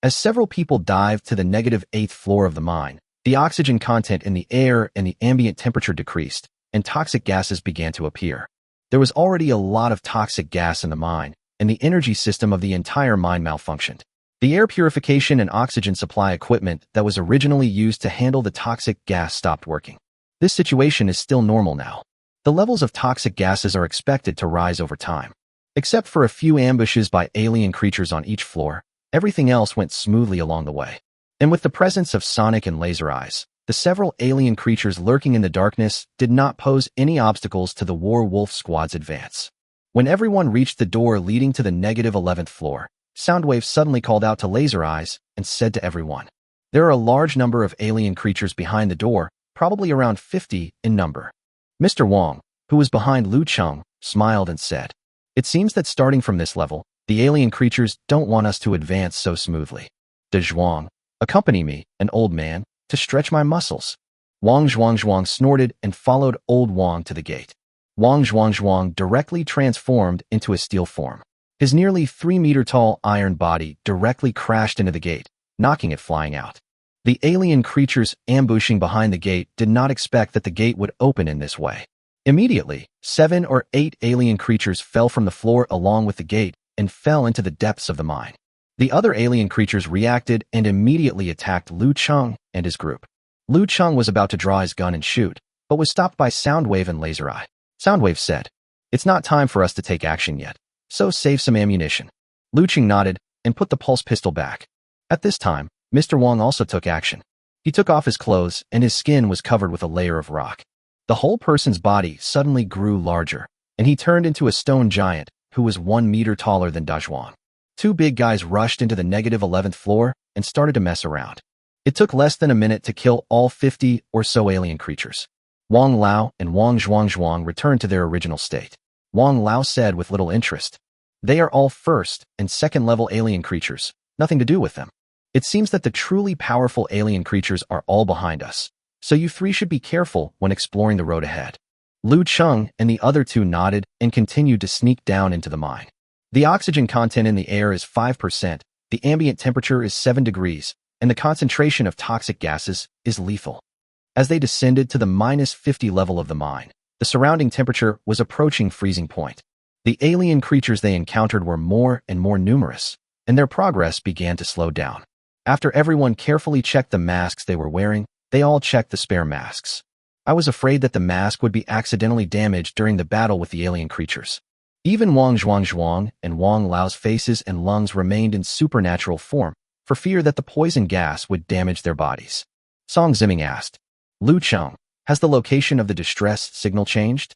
As several people dived to the -8th floor of the mine, the oxygen content in the air and the ambient temperature decreased, and toxic gases began to appear. There was already a lot of toxic gas in the mine, and the energy system of the entire mine malfunctioned. The air purification and oxygen supply equipment that was originally used to handle the toxic gas stopped working. This situation is still normal now. The levels of toxic gases are expected to rise over time. Except for a few ambushes by alien creatures on each floor, everything else went smoothly along the way. And with the presence of sonic and laser eyes, the several alien creatures lurking in the darkness did not pose any obstacles to the War Wolf Squad's advance. When everyone reached the door leading to the -11th floor, Soundwave suddenly called out to Laser Eyes and said to everyone, "There are a large number of alien creatures behind the door, probably around 50 in number." Mr. Wong, who was behind Liu Cheng, smiled and said, "It seems that starting from this level, the alien creatures don't want us to advance so smoothly. De Zhuang, accompany me, an old man, to stretch my muscles." Wang Zhuang snorted and followed old Wang to the gate. Wang Zhuang directly transformed into a steel form. His nearly 3-meter-tall iron body directly crashed into the gate, knocking it flying out. The alien creatures ambushing behind the gate did not expect that the gate would open in this way. Immediately, 7 or 8 alien creatures fell from the floor along with the gate and fell into the depths of the mine. The other alien creatures reacted and immediately attacked Liu Cheng and his group. Liu Cheng was about to draw his gun and shoot, but was stopped by Soundwave and Laser Eye. Soundwave said, "It's not time for us to take action yet, so save some ammunition." Liu Cheng nodded and put the pulse pistol back. At this time, Mr. Wong also took action. He took off his clothes and his skin was covered with a layer of rock. The whole person's body suddenly grew larger, and he turned into a stone giant who was 1 meter taller than Dazhuang. 2 big guys rushed into the -11th floor and started to mess around. It took less than a minute to kill all 50 or so alien creatures. Wang Lao and Wang Zhuang returned to their original state. Wang Lao said with little interest, "They are all first and second level alien creatures, nothing to do with them. It seems that the truly powerful alien creatures are all behind us, so you 3 should be careful when exploring the road ahead." Liu Cheng and the other 2 nodded and continued to sneak down into the mine. The oxygen content in the air is 5%, the ambient temperature is 7 degrees, and the concentration of toxic gases is lethal. As they descended to the -50 level of the mine, the surrounding temperature was approaching freezing point. The alien creatures they encountered were more and more numerous, and their progress began to slow down. After everyone carefully checked the masks they were wearing, they all checked the spare masks. I was afraid that the mask would be accidentally damaged during the battle with the alien creatures. Even Wang Zhuang and Wang Lao's faces and lungs remained in supernatural form, for fear that the poison gas would damage their bodies. Song Ziming asked, "Liu Cheng, has the location of the distress signal changed?"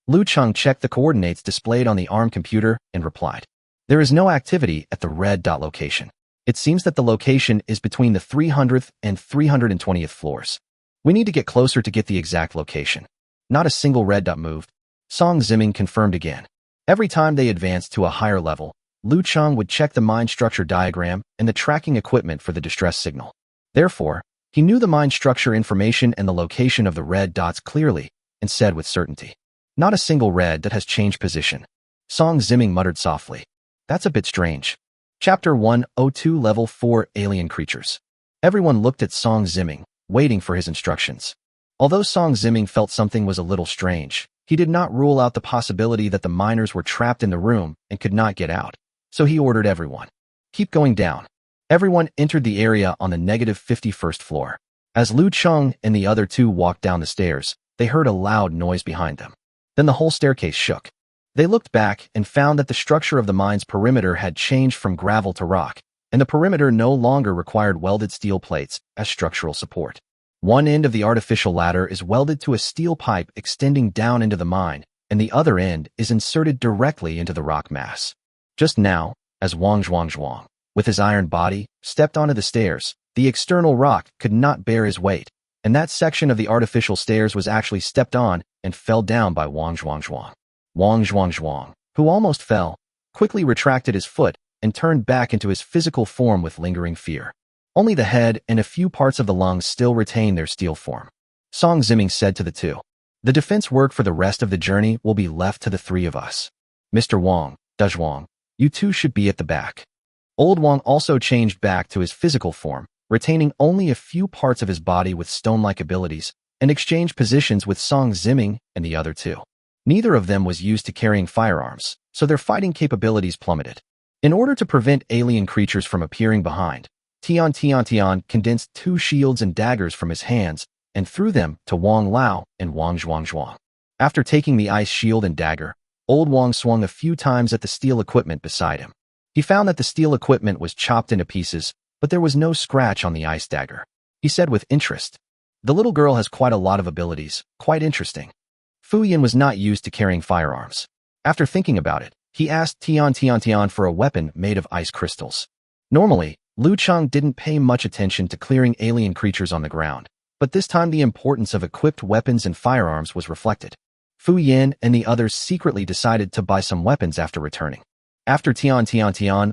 Liu Cheng checked the coordinates displayed on the ARM computer and replied, "There is no activity at the red dot location. It seems that the location is between the 300th and 320th floors. We need to get closer to get the exact location." Not a single red dot moved. Song Ziming confirmed again. Every time they advanced to a higher level, Liu Cheng would check the mine structure diagram and the tracking equipment for the distress signal. Therefore, he knew the mine structure information and the location of the red dots clearly and said with certainty, "Not a single red dot has changed position." Song Ziming muttered softly, "That's a bit strange." Chapter 102 Level 4 Alien Creatures. Everyone looked at Song Ziming, waiting for his instructions. Although Song Ziming felt something was a little strange, he did not rule out the possibility that the miners were trapped in the room and could not get out. So he ordered everyone, "Keep going down." Everyone entered the area on the -51st floor. As Liu Cheng and the other 2 walked down the stairs, they heard a loud noise behind them. Then the whole staircase shook. They looked back and found that the structure of the mine's perimeter had changed from gravel to rock, and the perimeter no longer required welded steel plates as structural support. One end of the artificial ladder is welded to a steel pipe extending down into the mine, and the other end is inserted directly into the rock mass. Just now, as Wang Zhuang, with his iron body, stepped onto the stairs, the external rock could not bear his weight, and that section of the artificial stairs was actually stepped on and fell down by Wang Zhuang. Wang Zhuang, who almost fell, quickly retracted his foot and turned back into his physical form with lingering fear. Only the head and a few parts of the lungs still retain their steel form. Song Ziming said to the two. The defense work for the rest of the journey will be left to the three of us. Mr. Wang, Dezhuang, you two should be at the back. Old Wang also changed back to his physical form, retaining only a few parts of his body with stone-like abilities, and exchanged positions with Song Ziming and the other two. Neither of them was used to carrying firearms, so their fighting capabilities plummeted. In order to prevent alien creatures from appearing behind, Tian condensed two shields and daggers from his hands and threw them to Wang Lao and Wang Zhuang. After taking the ice shield and dagger, Old Wang swung a few times at the steel equipment beside him. He found that the steel equipment was chopped into pieces, but there was no scratch on the ice dagger. He said with interest, "The little girl has quite a lot of abilities, quite interesting." Fu Yin was not used to carrying firearms. After thinking about it, he asked Tian for a weapon made of ice crystals. Normally, Liu Cheng didn't pay much attention to clearing alien creatures on the ground, but this time the importance of equipped weapons and firearms was reflected. Fu Yin and the others secretly decided to buy some weapons after returning. After Tian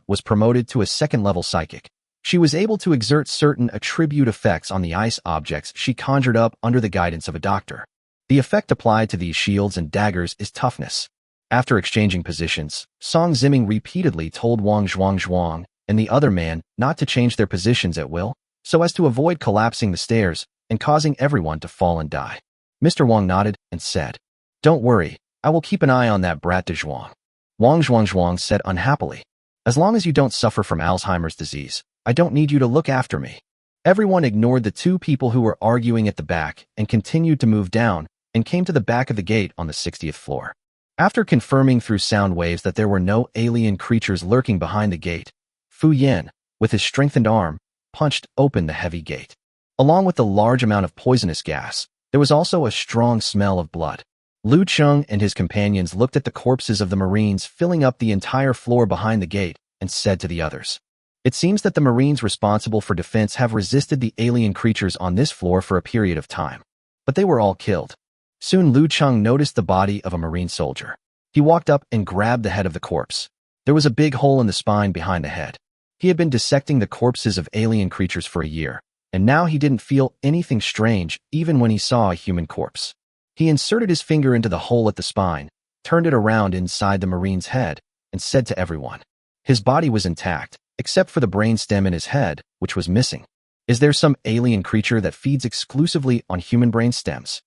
was promoted to a second-level psychic, she was able to exert certain attribute effects on the ice objects she conjured up under the guidance of a doctor. The effect applied to these shields and daggers is toughness. After exchanging positions, Song Ziming repeatedly told Wang Zhuang and the other man not to change their positions at will, so as to avoid collapsing the stairs and causing everyone to fall and die. Mr. Wang nodded and said, "Don't worry, I will keep an eye on that brat de Zhuang." Wang Zhuang said unhappily, "As long as you don't suffer from Alzheimer's disease, I don't need you to look after me." Everyone ignored the two people who were arguing at the back and continued to move down and came to the back of the gate on the 60th floor. After confirming through sound waves that there were no alien creatures lurking behind the gate, Fu Yin, with his strengthened arm, punched open the heavy gate. Along with the large amount of poisonous gas, there was also a strong smell of blood. Liu Cheng and his companions looked at the corpses of the Marines filling up the entire floor behind the gate and said to the others, "It seems that the Marines responsible for defense have resisted the alien creatures on this floor for a period of time. But they were all killed." Soon Liu Cheng noticed the body of a Marine soldier. He walked up and grabbed the head of the corpse. There was a big hole in the spine behind the head. He had been dissecting the corpses of alien creatures for a year, and now he didn't feel anything strange even when he saw a human corpse. He inserted his finger into the hole at the spine, turned it around inside the Marine's head, and said to everyone, his body was intact, except for the brain stem in his head, which was missing. "Is there some alien creature that feeds exclusively on human brain stems?"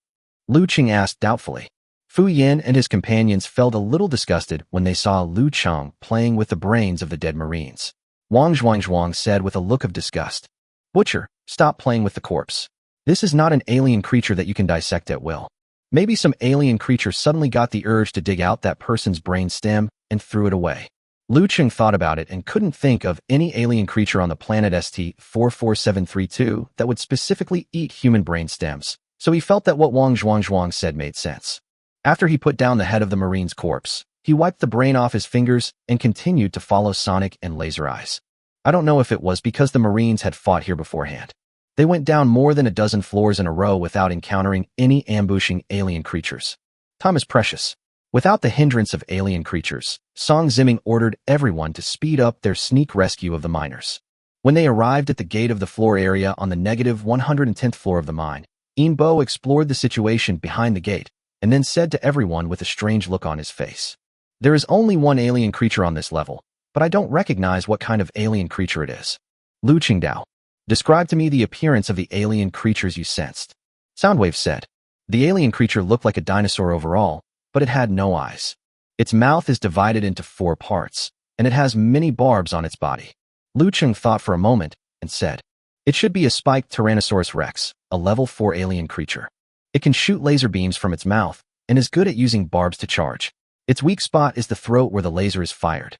Liu Cheng asked doubtfully. Fu Yin and his companions felt a little disgusted when they saw Liu Cheng playing with the brains of the dead Marines. Wang Zhuang said with a look of disgust, "Butcher, stop playing with the corpse. This is not an alien creature that you can dissect at will. Maybe some alien creature suddenly got the urge to dig out that person's brain stem and threw it away." Liu Cheng thought about it and couldn't think of any alien creature on the planet ST-44732 that would specifically eat human brain stems, so he felt that what Wang Zhuang said made sense. After he put down the head of the Marine's corpse, he wiped the brain off his fingers and continued to follow Sonic and Laser Eyes. I don't know if it was because the Marines had fought here beforehand. They went down more than a dozen floors in a row without encountering any ambushing alien creatures. Time is precious. Without the hindrance of alien creatures, Song Ziming ordered everyone to speed up their sneak rescue of the miners. When they arrived at the gate of the floor area on the -110th floor of the mine, Bo explored the situation behind the gate and then said to everyone with a strange look on his face, "There is only one alien creature on this level, but I don't recognize what kind of alien creature it is." Liu Qingdao, describe to me the appearance of the alien creatures you sensed. Soundwave said, "The alien creature looked like a dinosaur overall, but it had no eyes. Its mouth is divided into 4 parts, and it has many barbs on its body." Liu Cheng thought for a moment and said, "It should be a spiked Tyrannosaurus rex, a level 4 alien creature. It can shoot laser beams from its mouth and is good at using barbs to charge. Its weak spot is the throat where the laser is fired."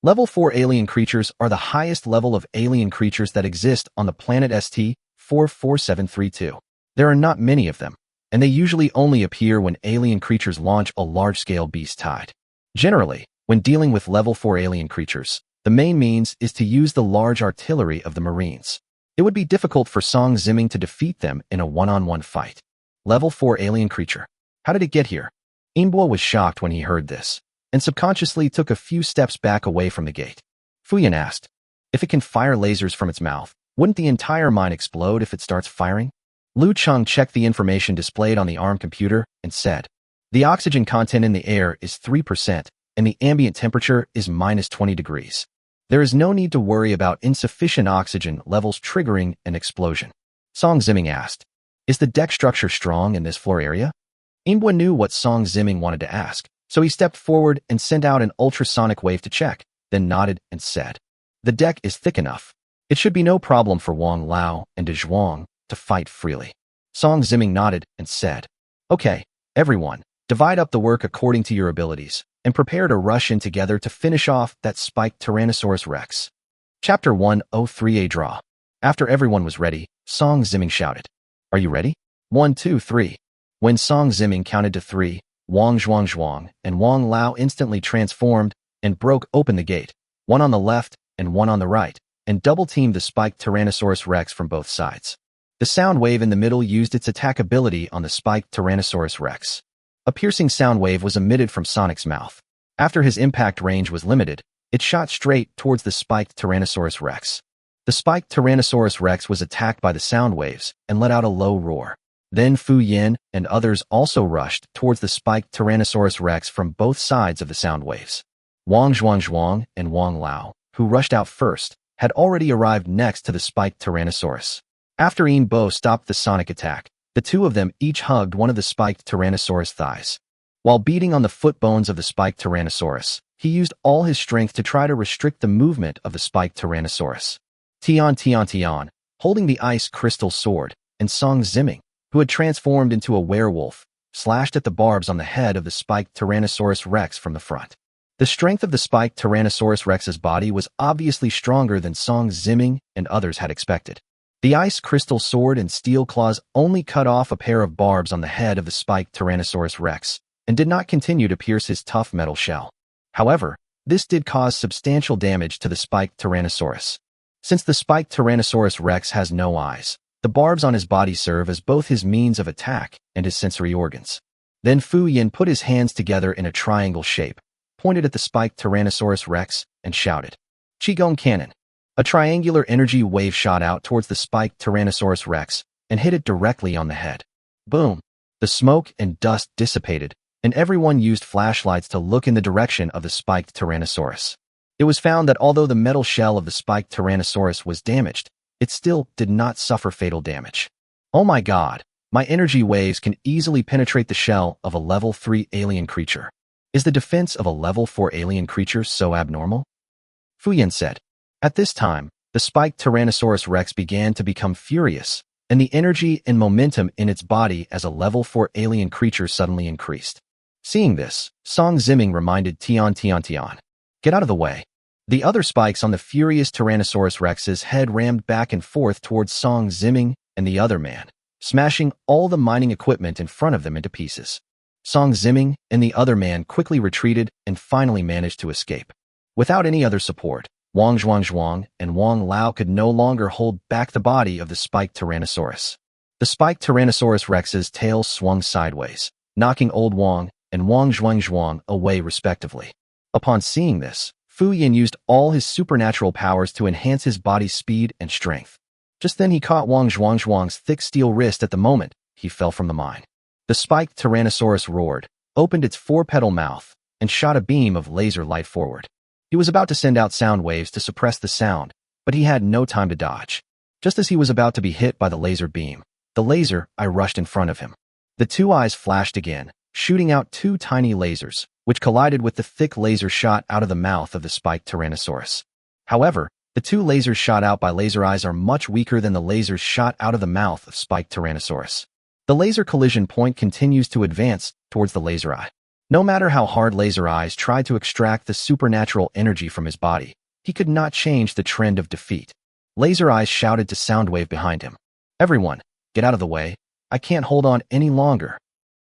Level 4 alien creatures are the highest level of alien creatures that exist on the planet ST-44732. There are not many of them, and they usually only appear when alien creatures launch a large-scale beast tide. Generally, when dealing with level 4 alien creatures, the main means is to use the large artillery of the Marines. It would be difficult for Song Ziming to defeat them in a one-on-one fight. Level 4 alien creature. How did it get here? Inbo was shocked when he heard this, and subconsciously took a few steps back away from the gate. Fuyan asked, "If it can fire lasers from its mouth, Wouldn't the entire mine explode if it starts firing? Liu Cheng checked the information displayed on the ARM computer and said, the oxygen content in the air is 3%, and the ambient temperature is minus 20 degrees. There is no need to worry about insufficient oxygen levels triggering an explosion. Song Ziming asked, is the deck structure strong in this floor area? Imbwa knew what Song Ziming wanted to ask, so he stepped forward and sent out an ultrasonic wave to check, then nodded and said, the deck is thick enough. It should be no problem for Wang Lao and De Zhuang to fight freely. Song Ziming nodded and said, okay, everyone, divide up the work according to your abilities, and prepare to rush in together to finish off that spiked Tyrannosaurus Rex. Chapter 103 A Draw. After everyone was ready, Song Ziming shouted, are you ready? 1, 2, 3. When Song Ziming counted to 3, Wang Zhuang and Wang Lao instantly transformed and broke open the gate, one on the left and one on the right, and double-teamed the spiked Tyrannosaurus Rex from both sides. The sound wave in the middle used its attack ability on the spiked Tyrannosaurus Rex. A piercing sound wave was emitted from Sonic's mouth. After his impact range was limited, it shot straight towards the spiked Tyrannosaurus Rex. The spiked Tyrannosaurus Rex was attacked by the sound waves and let out a low roar. Then Fu Yin and others also rushed towards the spiked Tyrannosaurus Rex from both sides of the sound waves. Wang Zhuang and Wang Lao, who rushed out first, had already arrived next to the spiked Tyrannosaurus. After Bo stopped the sonic attack, the two of them each hugged one of the spiked Tyrannosaurus thighs. While beating on the foot bones of the spiked Tyrannosaurus, he used all his strength to try to restrict the movement of the spiked Tyrannosaurus. Tian, holding the ice crystal sword, and Song Ziming, who had transformed into a werewolf, slashed at the barbs on the head of the spiked Tyrannosaurus Rex from the front. The strength of the spiked Tyrannosaurus Rex's body was obviously stronger than Song Ziming and others had expected. The ice crystal sword and steel claws only cut off a pair of barbs on the head of the spiked Tyrannosaurus Rex and did not continue to pierce his tough metal shell. However, this did cause substantial damage to the spiked Tyrannosaurus. Since the spiked Tyrannosaurus Rex has no eyes, the barbs on his body serve as both his means of attack and his sensory organs. Then Fu Yin put his hands together in a triangle shape, pointed at the spiked Tyrannosaurus Rex, and shouted, Qigong Cannon. A triangular energy wave shot out towards the spiked Tyrannosaurus Rex and hit it directly on the head. Boom! The smoke and dust dissipated, and everyone used flashlights to look in the direction of the spiked Tyrannosaurus. It was found that although the metal shell of the spiked Tyrannosaurus was damaged, it still did not suffer fatal damage. Oh my god, my energy waves can easily penetrate the shell of a level 3 alien creature. Is the defense of a level 4 alien creature so abnormal? Fu Yin said. At this time, the spiked Tyrannosaurus Rex began to become furious, and the energy and momentum in its body as a level 4 alien creature suddenly increased. Seeing this, Song Ziming reminded Tian, get out of the way. The other spikes on the furious Tyrannosaurus Rex's head rammed back and forth towards Song Ziming and the other man, smashing all the mining equipment in front of them into pieces. Song Ziming and the other man quickly retreated and finally managed to escape. Without any other support, Wang Zhuang and Wang Lao could no longer hold back the body of the spiked Tyrannosaurus. The spiked Tyrannosaurus Rex's tail swung sideways, knocking old Wang and Wang Zhuang away respectively. Upon seeing this, Fu Yin used all his supernatural powers to enhance his body's speed and strength. Just then he caught Wang Zhuang's thick steel wrist at the moment he fell from the mine. The spiked Tyrannosaurus roared, opened its four-petal mouth, and shot a beam of laser light forward. He was about to send out sound waves to suppress the sound, but he had no time to dodge. Just as he was about to be hit by the laser beam, the laser eye rushed in front of him. The two eyes flashed again, shooting out two tiny lasers, which collided with the thick laser shot out of the mouth of the spiked Tyrannosaurus. However, the two lasers shot out by laser eyes are much weaker than the lasers shot out of the mouth of spiked Tyrannosaurus. The laser collision point continues to advance towards the laser eye. No matter how hard laser eyes tried to extract the supernatural energy from his body, he could not change the trend of defeat. Laser eyes shouted to Soundwave behind him, "Everyone, get out of the way. I can't hold on any longer."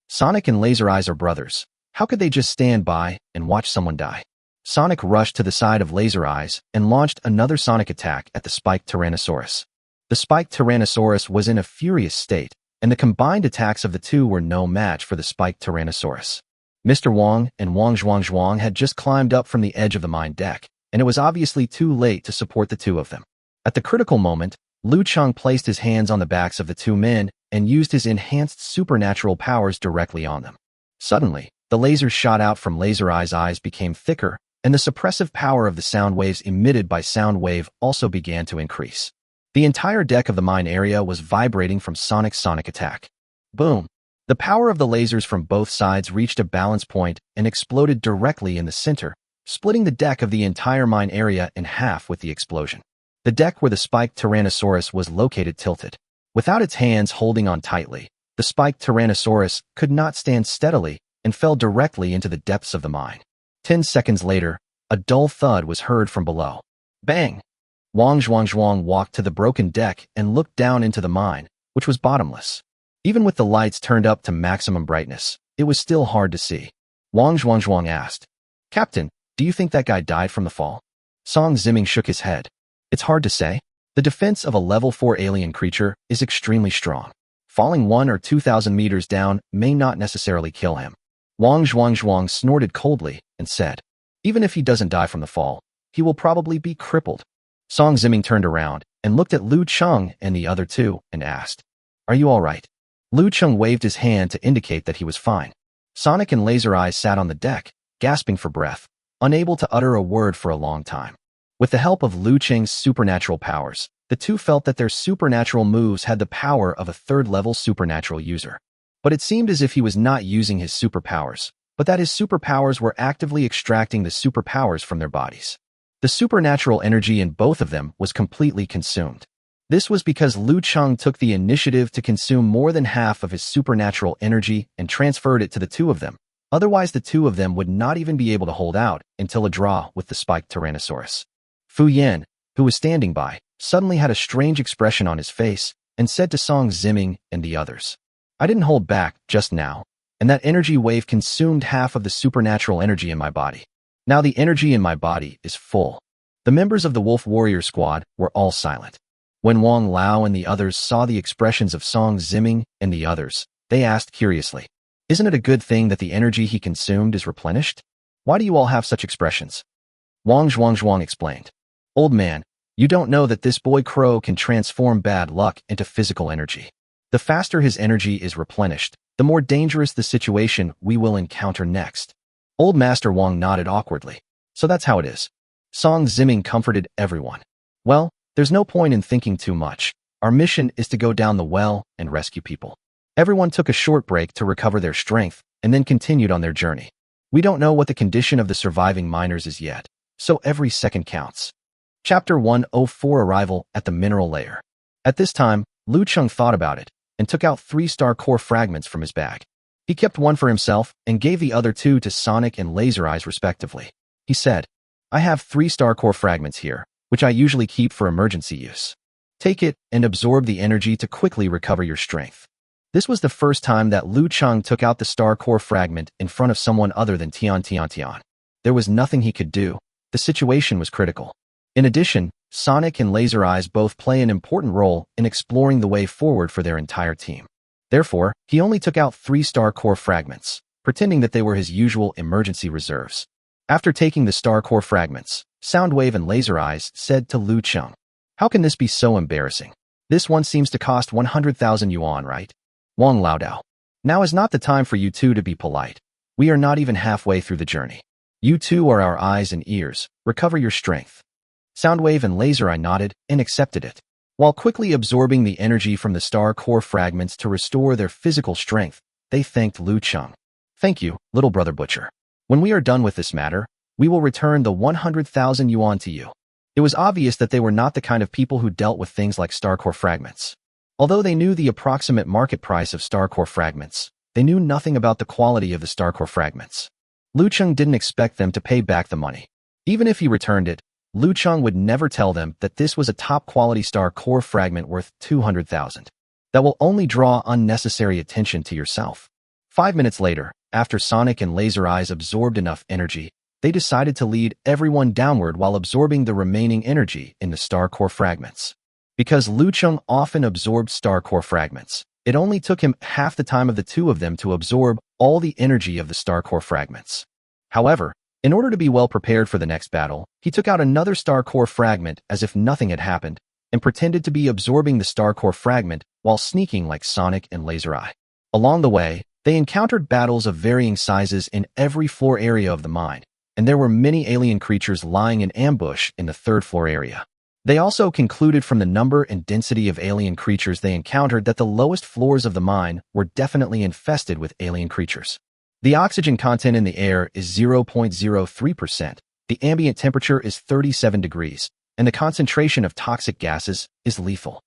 Sonic and Laser Eyes are brothers. How could they just stand by and watch someone die? Sonic rushed to the side of Laser Eyes and launched another sonic attack at the spiked Tyrannosaurus. The spiked Tyrannosaurus was in a furious state, and the combined attacks of the two were no match for the spiked Tyrannosaurus. Mr. Wang and Wang Zhuang had just climbed up from the edge of the mine deck, and it was obviously too late to support the two of them. At the critical moment, Liu Cheng placed his hands on the backs of the two men and used his enhanced supernatural powers directly on them. Suddenly, the lasers shot out from Laser Eye's eyes became thicker, and the suppressive power of the sound waves emitted by Sound Wave also began to increase. The entire deck of the mine area was vibrating from sonic attack. Boom! The power of the lasers from both sides reached a balance point and exploded directly in the center, splitting the deck of the entire mine area in half with the explosion. The deck where the spiked Tyrannosaurus was located tilted. Without its hands holding on tightly, the spiked Tyrannosaurus could not stand steadily and fell directly into the depths of the mine. 10 seconds later, a dull thud was heard from below. Bang! Wang Zhuang walked to the broken deck and looked down into the mine, which was bottomless. Even with the lights turned up to maximum brightness, it was still hard to see. Wang Zhuang asked, "Captain, do you think that guy died from the fall?" Song Ziming shook his head. "It's hard to say. The defense of a level 4 alien creature is extremely strong. Falling 1 or 2,000 meters down may not necessarily kill him." Wang Zhuang snorted coldly and said, "Even if he doesn't die from the fall, he will probably be crippled." Song Ziming turned around and looked at Liu Cheng and the other two and asked, "Are you all right?" Liu Cheng waved his hand to indicate that he was fine. Sonic and Laser Eyes sat on the deck, gasping for breath, unable to utter a word for a long time. With the help of Liu Cheng's supernatural powers, the two felt that their supernatural moves had the power of a third-level supernatural user. But it seemed as if he was not using his superpowers, but that his superpowers were actively extracting the superpowers from their bodies. The supernatural energy in both of them was completely consumed. This was because Liu Cheng took the initiative to consume more than half of his supernatural energy and transferred it to the two of them. Otherwise, the two of them would not even be able to hold out until a draw with the spiked Tyrannosaurus. Fu Yan, who was standing by, suddenly had a strange expression on his face and said to Song Ziming and the others, "I didn't hold back just now, and that energy wave consumed half of the supernatural energy in my body. Now the energy in my body is full." The members of the Wolf Warrior squad were all silent. When Wang Lao and the others saw the expressions of Song Ziming and the others, they asked curiously, "Isn't it a good thing that the energy he consumed is replenished? Why do you all have such expressions?" Wang Zhuang explained, "Old man, you don't know that this boy Crow can transform bad luck into physical energy. The faster his energy is replenished, the more dangerous the situation we will encounter next." Old Master Wang nodded awkwardly. "So that's how it is." Song Ziming comforted everyone. "Well, there's no point in thinking too much. Our mission is to go down the well and rescue people." Everyone took a short break to recover their strength and then continued on their journey. We don't know what the condition of the surviving miners is yet, so every second counts. Chapter 104: Arrival at the Mineral Layer. At this time, Liu Cheng thought about it and took out 3 star core fragments from his bag. He kept one for himself and gave the other 2 to Sonic and Laser Eyes respectively. He said, "I have 3 star core fragments here, which I usually keep for emergency use. Take it and absorb the energy to quickly recover your strength." This was the first time that Liu Cheng took out the star core fragment in front of someone other than Tian. There was nothing he could do. The situation was critical. In addition, Sonic and Laser Eyes both play an important role in exploring the way forward for their entire team. Therefore, he only took out 3 star core fragments, pretending that they were his usual emergency reserves. After taking the star core fragments, Soundwave and Laser Eyes said to Liu Cheng, "How can this be so embarrassing? This one seems to cost 100,000 yuan, right?" Wang Laodao, "Now is not the time for you two to be polite. We are not even halfway through the journey. You two are our eyes and ears. Recover your strength." Soundwave and Laser Eye nodded and accepted it, while quickly absorbing the energy from the star core fragments to restore their physical strength. They thanked Liu Cheng. "Thank you, little brother Butcher. When we are done with this matter, we will return the 100,000 yuan to you." It was obvious that they were not the kind of people who dealt with things like star core fragments. Although they knew the approximate market price of star core fragments, they knew nothing about the quality of the star core fragments. Liu Cheng didn't expect them to pay back the money. Even if he returned it, Liu Cheng would never tell them that this was a top-quality star core fragment worth 200,000. That will only draw unnecessary attention to yourself. 5 minutes later, after Sonic and Laser Eyes absorbed enough energy, they decided to lead everyone downward while absorbing the remaining energy in the star core fragments. Because Liu Cheng often absorbed star core fragments, it only took him half the time of the two of them to absorb all the energy of the star core fragments. However, in order to be well prepared for the next battle, he took out another star core fragment as if nothing had happened, and pretended to be absorbing the star core fragment while sneaking like Sonic and Laser Eye. Along the way, they encountered battles of varying sizes in every floor area of the mine, and there were many alien creatures lying in ambush in the third floor area. They also concluded from the number and density of alien creatures they encountered that the lowest floors of the mine were definitely infested with alien creatures. The oxygen content in the air is 0.03%, the ambient temperature is 37 degrees, and the concentration of toxic gases is lethal.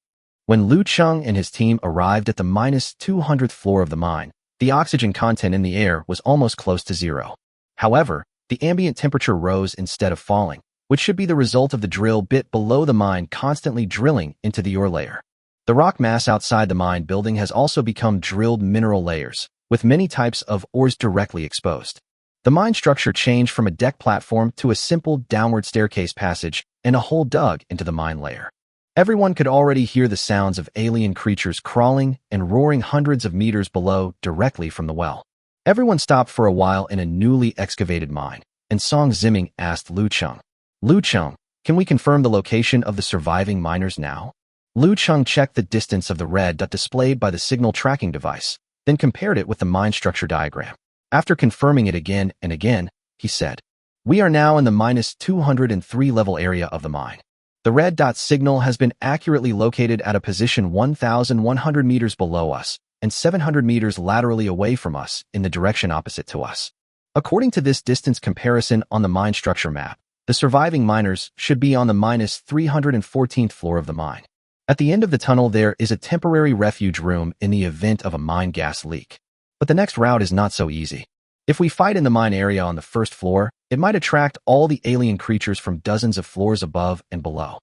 When Liu Cheng and his team arrived at the -200th floor of the mine, the oxygen content in the air was almost close to zero. However, the ambient temperature rose instead of falling, which should be the result of the drill bit below the mine constantly drilling into the ore layer. The rock mass outside the mine building has also become drilled mineral layers, with many types of ores directly exposed. The mine structure changed from a deck platform to a simple downward staircase passage and a hole dug into the mine layer. Everyone could already hear the sounds of alien creatures crawling and roaring hundreds of meters below directly from the well. Everyone stopped for a while in a newly excavated mine, and Song Ziming asked Liu Cheng, "Liu Cheng, can we confirm the location of the surviving miners now?" Liu Cheng checked the distance of the red dot displayed by the signal tracking device, then compared it with the mine structure diagram. After confirming it again and again, he said, "We are now in the -203 level area of the mine. The red dot signal has been accurately located at a position 1,100 meters below us and 700 meters laterally away from us in the direction opposite to us. According to this distance comparison on the mine structure map, the surviving miners should be on the -314th floor of the mine. At the end of the tunnel there is a temporary refuge room in the event of a mine gas leak. But the next route is not so easy. If we fight in the mine area on the first floor, it might attract all the alien creatures from dozens of floors above and below."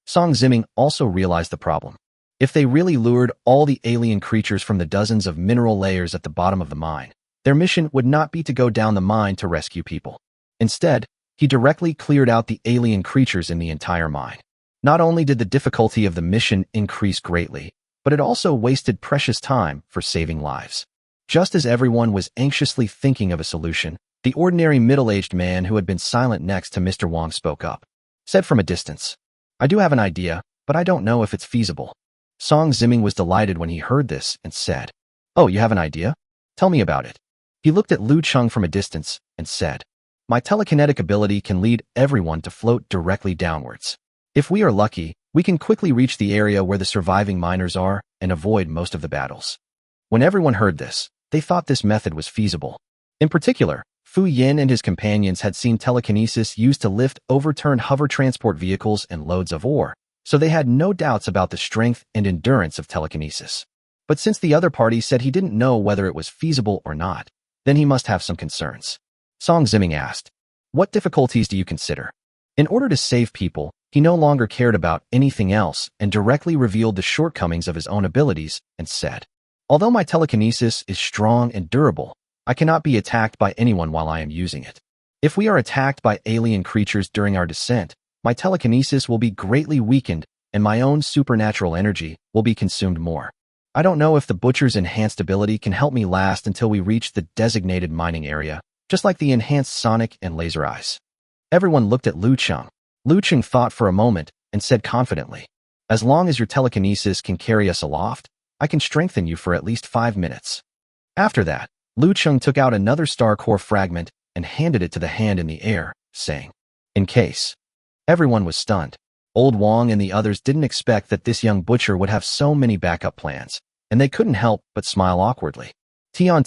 Song Ziming also realized the problem. If they really lured all the alien creatures from the dozens of mineral layers at the bottom of the mine, their mission would not be to go down the mine to rescue people. Instead, he directly cleared out the alien creatures in the entire mine. Not only did the difficulty of the mission increase greatly, but it also wasted precious time for saving lives. Just as everyone was anxiously thinking of a solution, the ordinary middle-aged man who had been silent next to Mr. Wang spoke up. Said from a distance, "I do have an idea, but I don't know if it's feasible." Song Ziming was delighted when he heard this and said, "Oh, you have an idea? Tell me about it." He looked at Liu Cheng from a distance and said, "My telekinetic ability can lead everyone to float directly downwards. If we are lucky, we can quickly reach the area where the surviving miners are and avoid most of the battles." When everyone heard this, they thought this method was feasible. In particular, Fu Yin and his companions had seen telekinesis used to lift overturned hover transport vehicles and loads of ore, so they had no doubts about the strength and endurance of telekinesis. But since the other party said he didn't know whether it was feasible or not, then he must have some concerns. Song Ziming asked, "What difficulties do you consider?" In order to save people, he no longer cared about anything else and directly revealed the shortcomings of his own abilities and said, "Although my telekinesis is strong and durable, I cannot be attacked by anyone while I am using it. If we are attacked by alien creatures during our descent, my telekinesis will be greatly weakened and my own supernatural energy will be consumed more. I don't know if the Butcher's enhanced ability can help me last until we reach the designated mining area, just like the enhanced Sonic and Laser Eyes." Everyone looked at Liu Cheng. Liu Cheng thought for a moment and said confidently, "As long as your telekinesis can carry us aloft, I can strengthen you for at least 5 minutes." After that, Liu Cheng took out another star core fragment and handed it to the hand in the air, saying, "In case." Everyone was stunned. Old Wang and the others didn't expect that this young butcher would have so many backup plans, and they couldn't help but smile awkwardly. Tian,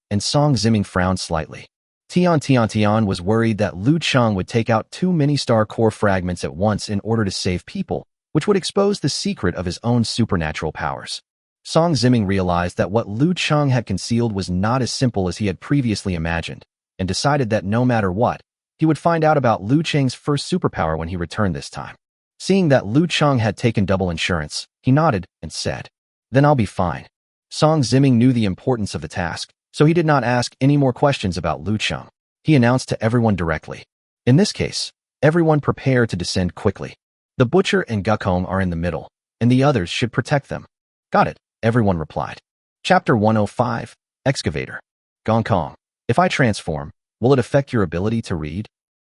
and Song Ziming frowned slightly. Tian was worried that Liu Cheng would take out too many star core fragments at once in order to save people, which would expose the secret of his own supernatural powers. Song Ziming realized that what Liu Cheng had concealed was not as simple as he had previously imagined, and decided that no matter what, he would find out about Liu Cheng's first superpower when he returned this time. Seeing that Liu Cheng had taken double insurance, he nodded and said, "Then I'll be fine." Song Ziming knew the importance of the task, so he did not ask any more questions about Liu Cheng. He announced to everyone directly. In this case, everyone prepare to descend quickly. The Butcher and Gukong are in the middle, and the others should protect them. Got it, everyone replied. Chapter 105, Excavator. Gongkong, if I transform, will it affect your ability to read?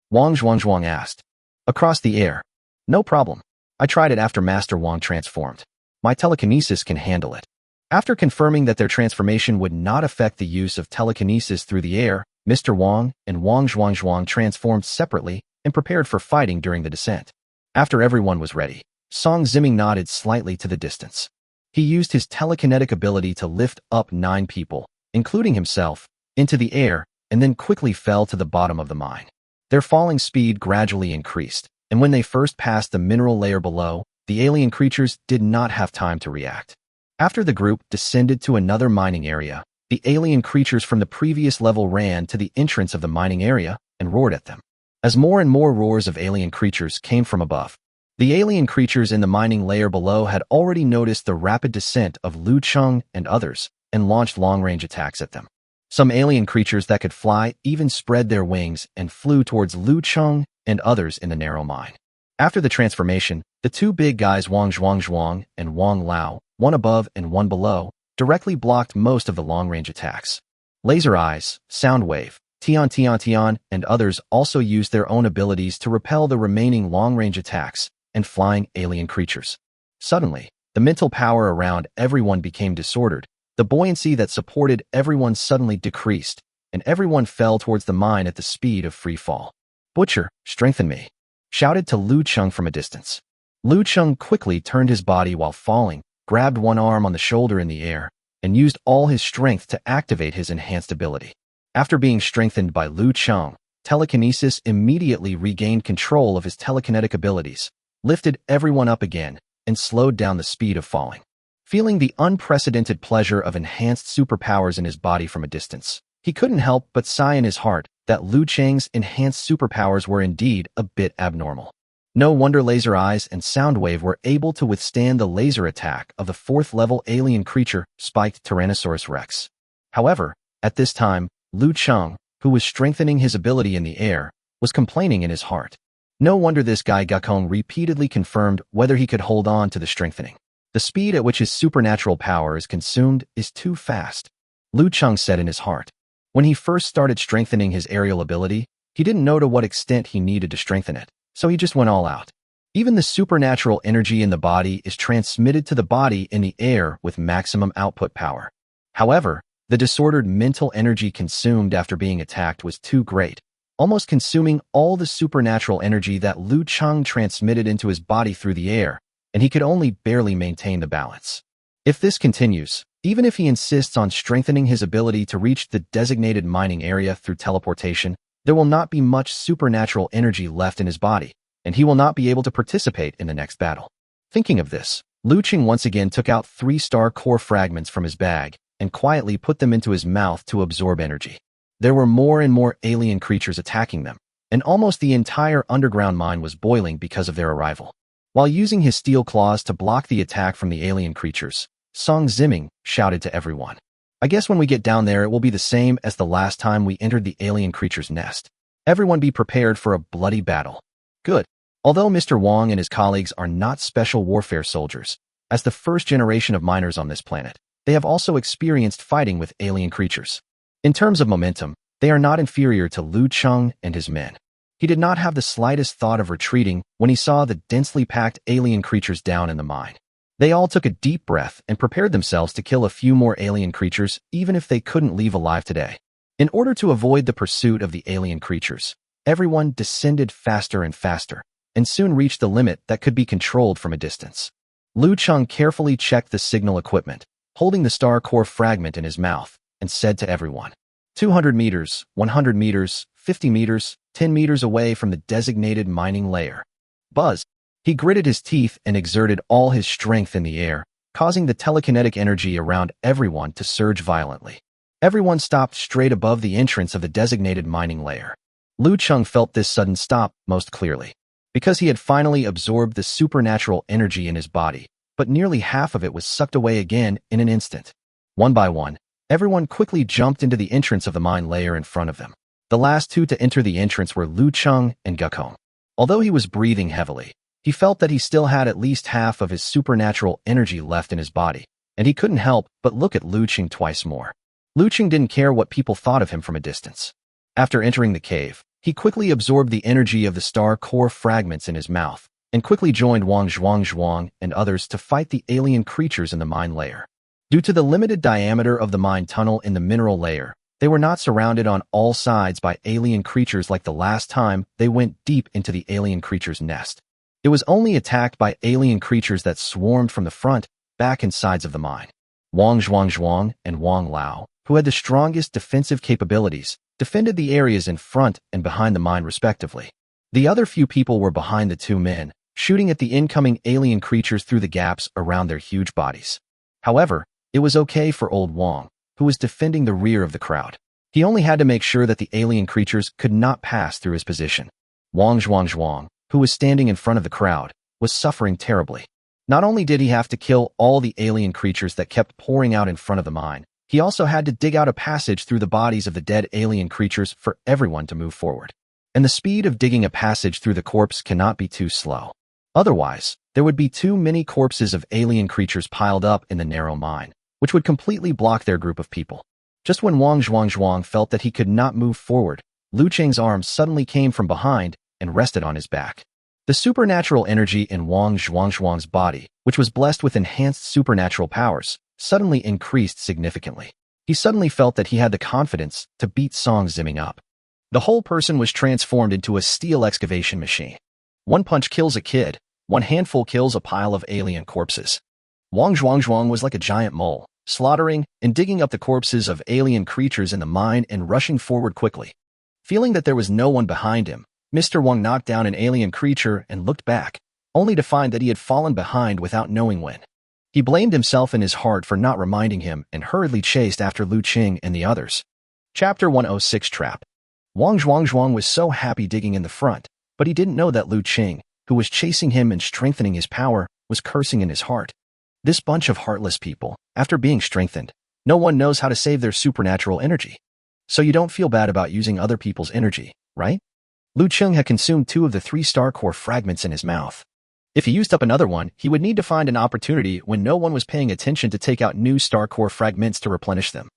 Wang Zhuangzhuang asked. Across the air. No problem. I tried it after Master Wang transformed. My telekinesis can handle it. After confirming that their transformation would not affect the use of telekinesis through the air, Mr. Wang and Wang Zhuangzhuang transformed separately and prepared for fighting during the descent. After everyone was ready, Song Ziming nodded slightly to the distance. He used his telekinetic ability to lift up 9 people, including himself, into the air and then quickly fell to the bottom of the mine. Their falling speed gradually increased, and when they first passed the mineral layer below, the alien creatures did not have time to react. After the group descended to another mining area, the alien creatures from the previous level ran to the entrance of the mining area and roared at them. As more and more roars of alien creatures came from above, the alien creatures in the mining layer below had already noticed the rapid descent of Liu Cheng and others and launched long-range attacks at them. Some alien creatures that could fly even spread their wings and flew towards Liu Cheng and others in the narrow mine. After the transformation, the 2 big guys Wang Zhuangzhuang and Wang Lao, one above and one below, directly blocked most of the long-range attacks. Laser Eyes, Soundwave, Tian, and others also used their own abilities to repel the remaining long-range attacks and flying alien creatures. Suddenly, the mental power around everyone became disordered. The buoyancy that supported everyone suddenly decreased, and everyone fell towards the mine at the speed of free fall. "Butcher, strengthen me," shouted to Liu Cheng from a distance. Liu Cheng quickly turned his body while falling, grabbed one arm on the shoulder in the air, and used all his strength to activate his enhanced ability. After being strengthened by Liu Cheng, telekinesis immediately regained control of his telekinetic abilities, lifted everyone up again, and slowed down the speed of falling. Feeling the unprecedented pleasure of enhanced superpowers in his body from a distance, he couldn't help but sigh in his heart that Liu Cheng's enhanced superpowers were indeed a bit abnormal. No wonder Laser Eyes and Soundwave were able to withstand the laser attack of the 4th-level alien creature, Spiked Tyrannosaurus Rex. However, at this time, Liu Cheng, who was strengthening his ability in the air, was complaining in his heart. No wonder this guy Gakong repeatedly confirmed whether he could hold on to the strengthening. The speed at which his supernatural power is consumed is too fast, Liu Cheng said in his heart. When he first started strengthening his aerial ability, he didn't know to what extent he needed to strengthen it, so he just went all out. Even the supernatural energy in the body is transmitted to the body in the air with maximum output power. However, the disordered mental energy consumed after being attacked was too great, almost consuming all the supernatural energy that Liu Cheng transmitted into his body through the air, and he could only barely maintain the balance. If this continues, even if he insists on strengthening his ability to reach the designated mining area through teleportation, there will not be much supernatural energy left in his body, and he will not be able to participate in the next battle. Thinking of this, Liu Cheng once again took out 3 star core fragments from his bag and quietly put them into his mouth to absorb energy. There were more and more alien creatures attacking them, and almost the entire underground mine was boiling because of their arrival. While using his steel claws to block the attack from the alien creatures, Song Ziming shouted to everyone, "I guess when we get down there it will be the same as the last time we entered the alien creature's nest. Everyone be prepared for a bloody battle." Good. Although Mr. Wang and his colleagues are not special warfare soldiers, as the first generation of miners on this planet, they have also experienced fighting with alien creatures. In terms of momentum, they are not inferior to Liu Cheng and his men. He did not have the slightest thought of retreating when he saw the densely packed alien creatures down in the mine. They all took a deep breath and prepared themselves to kill a few more alien creatures even if they couldn't leave alive today. In order to avoid the pursuit of the alien creatures, everyone descended faster and faster, and soon reached the limit that could be controlled from a distance. Liu Cheng carefully checked the signal equipment, holding the star core fragment in his mouth, and said to everyone, 200 meters, 100 meters, 50 meters, 10 meters away from the designated mining layer. Buzz! He gritted his teeth and exerted all his strength in the air, causing the telekinetic energy around everyone to surge violently. Everyone stopped straight above the entrance of the designated mining layer. Liu Cheng felt this sudden stop most clearly, because he had finally absorbed the supernatural energy in his body, but nearly half of it was sucked away again in an instant. One by one, everyone quickly jumped into the entrance of the mine layer in front of them. The last 2 to enter the entrance were Liu Cheng and Gakong. Although he was breathing heavily, he felt that he still had at least half of his supernatural energy left in his body, and he couldn't help but look at Liu Cheng twice more. Liu Cheng didn't care what people thought of him from a distance. After entering the cave, he quickly absorbed the energy of the star core fragments in his mouth and quickly joined Wang Zhuang and others to fight the alien creatures in the mine layer. Due to the limited diameter of the mine tunnel in the mineral layer, they were not surrounded on all sides by alien creatures like the last time they went deep into the alien creature's nest. It was only attacked by alien creatures that swarmed from the front, back, and sides of the mine. Wang Zhuang and Wang Lao, who had the strongest defensive capabilities, defended the areas in front and behind the mine respectively. The other few people were behind the two men, shooting at the incoming alien creatures through the gaps around their huge bodies. However, it was okay for old Wang, who was defending the rear of the crowd. He only had to make sure that the alien creatures could not pass through his position. Wang Zhuang, who was standing in front of the crowd, was suffering terribly. Not only did he have to kill all the alien creatures that kept pouring out in front of the mine, he also had to dig out a passage through the bodies of the dead alien creatures for everyone to move forward. And the speed of digging a passage through the corpse cannot be too slow. Otherwise, there would be too many corpses of alien creatures piled up in the narrow mine, which would completely block their group of people. Just when Wang Zhuang felt that he could not move forward, Liu Cheng's arms suddenly came from behind and rested on his back. The supernatural energy in Wang Zhuang's body, which was blessed with enhanced supernatural powers, suddenly increased significantly. He suddenly felt that he had the confidence to beat Song Ziming up. The whole person was transformed into a steel excavation machine. One punch kills a kid, one handful kills a pile of alien corpses. Wang Zhuang was like a giant mole, slaughtering and digging up the corpses of alien creatures in the mine and rushing forward quickly. Feeling that there was no one behind him, Mr. Wang knocked down an alien creature and looked back, only to find that he had fallen behind without knowing when. He blamed himself in his heart for not reminding him and hurriedly chased after Liu Cheng and the others. Chapter 106 Trap. Wang Zhuang was so happy digging in the front, but he didn't know that Liu Cheng, who was chasing him and strengthening his power, was cursing in his heart. This bunch of heartless people, after being strengthened, no one knows how to save their supernatural energy. So you don't feel bad about using other people's energy, right? Liu Cheng had consumed 2 of the 3 star core fragments in his mouth. If he used up another one, he would need to find an opportunity when no one was paying attention to take out new star core fragments to replenish them.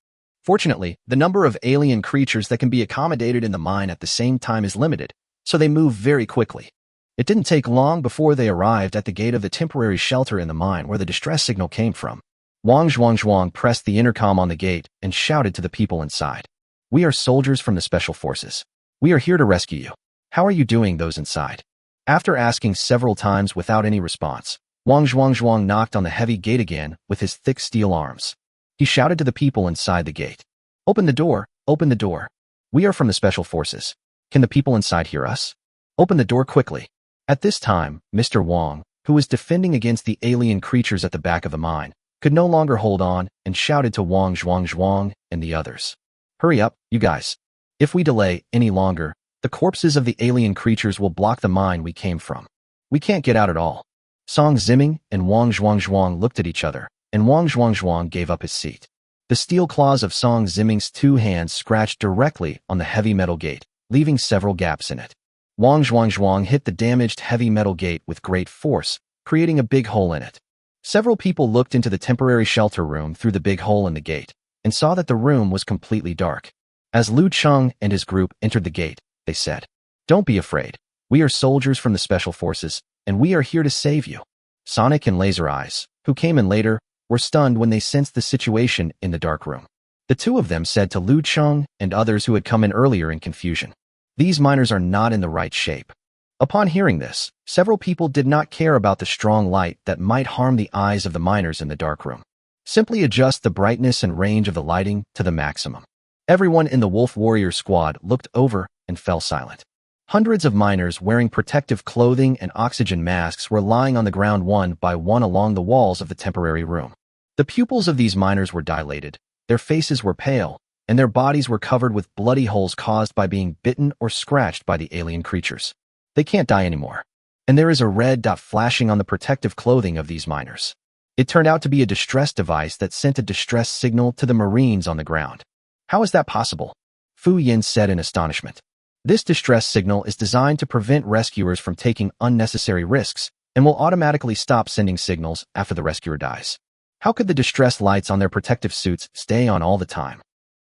Fortunately, the number of alien creatures that can be accommodated in the mine at the same time is limited, so they move very quickly. It didn't take long before they arrived at the gate of the temporary shelter in the mine where the distress signal came from. Wang Zhuang pressed the intercom on the gate and shouted to the people inside. "We are soldiers from the Special Forces. We are here to rescue you. How are you doing, those inside?" After asking several times without any response, Wang Zhuang knocked on the heavy gate again with his thick steel arms. He shouted to the people inside the gate. "Open the door, open the door. We are from the Special Forces. Can the people inside hear us? Open the door quickly." At this time, Mr. Wang, who was defending against the alien creatures at the back of the mine, could no longer hold on and shouted to Wang Zhuang and the others. "Hurry up, you guys. If we delay any longer, the corpses of the alien creatures will block the mine we came from. We can't get out at all." Song Ziming and Wang Zhuang looked at each other, and Wang Zhuang gave up his seat. The steel claws of Song Ziming's 2 hands scratched directly on the heavy metal gate, leaving several gaps in it. Wang Zhuang hit the damaged heavy metal gate with great force, creating a big hole in it. Several people looked into the temporary shelter room through the big hole in the gate, and saw that the room was completely dark. As Liu Cheng and his group entered the gate, they said, "Don't be afraid. We are soldiers from the Special Forces, and we are here to save you." Sonic and Laser Eyes, who came in later, were stunned when they sensed the situation in the dark room. The 2 of them said to Liu Cheng and others who had come in earlier in confusion, "These miners are not in the right shape." Upon hearing this, several people did not care about the strong light that might harm the eyes of the miners in the dark room. Simply adjust the brightness and range of the lighting to the maximum. Everyone in the Wolf Warrior squad looked over and fell silent. Hundreds of miners wearing protective clothing and oxygen masks were lying on the ground one by one along the walls of the temporary room. The pupils of these miners were dilated, their faces were pale, and their bodies were covered with bloody holes caused by being bitten or scratched by the alien creatures. They can't die anymore. And there is a red dot flashing on the protective clothing of these miners. It turned out to be a distress device that sent a distress signal to the Marines on the ground. "How is that possible?" Fu Yin said in astonishment. "This distress signal is designed to prevent rescuers from taking unnecessary risks and will automatically stop sending signals after the rescuer dies. How could the distress lights on their protective suits stay on all the time?"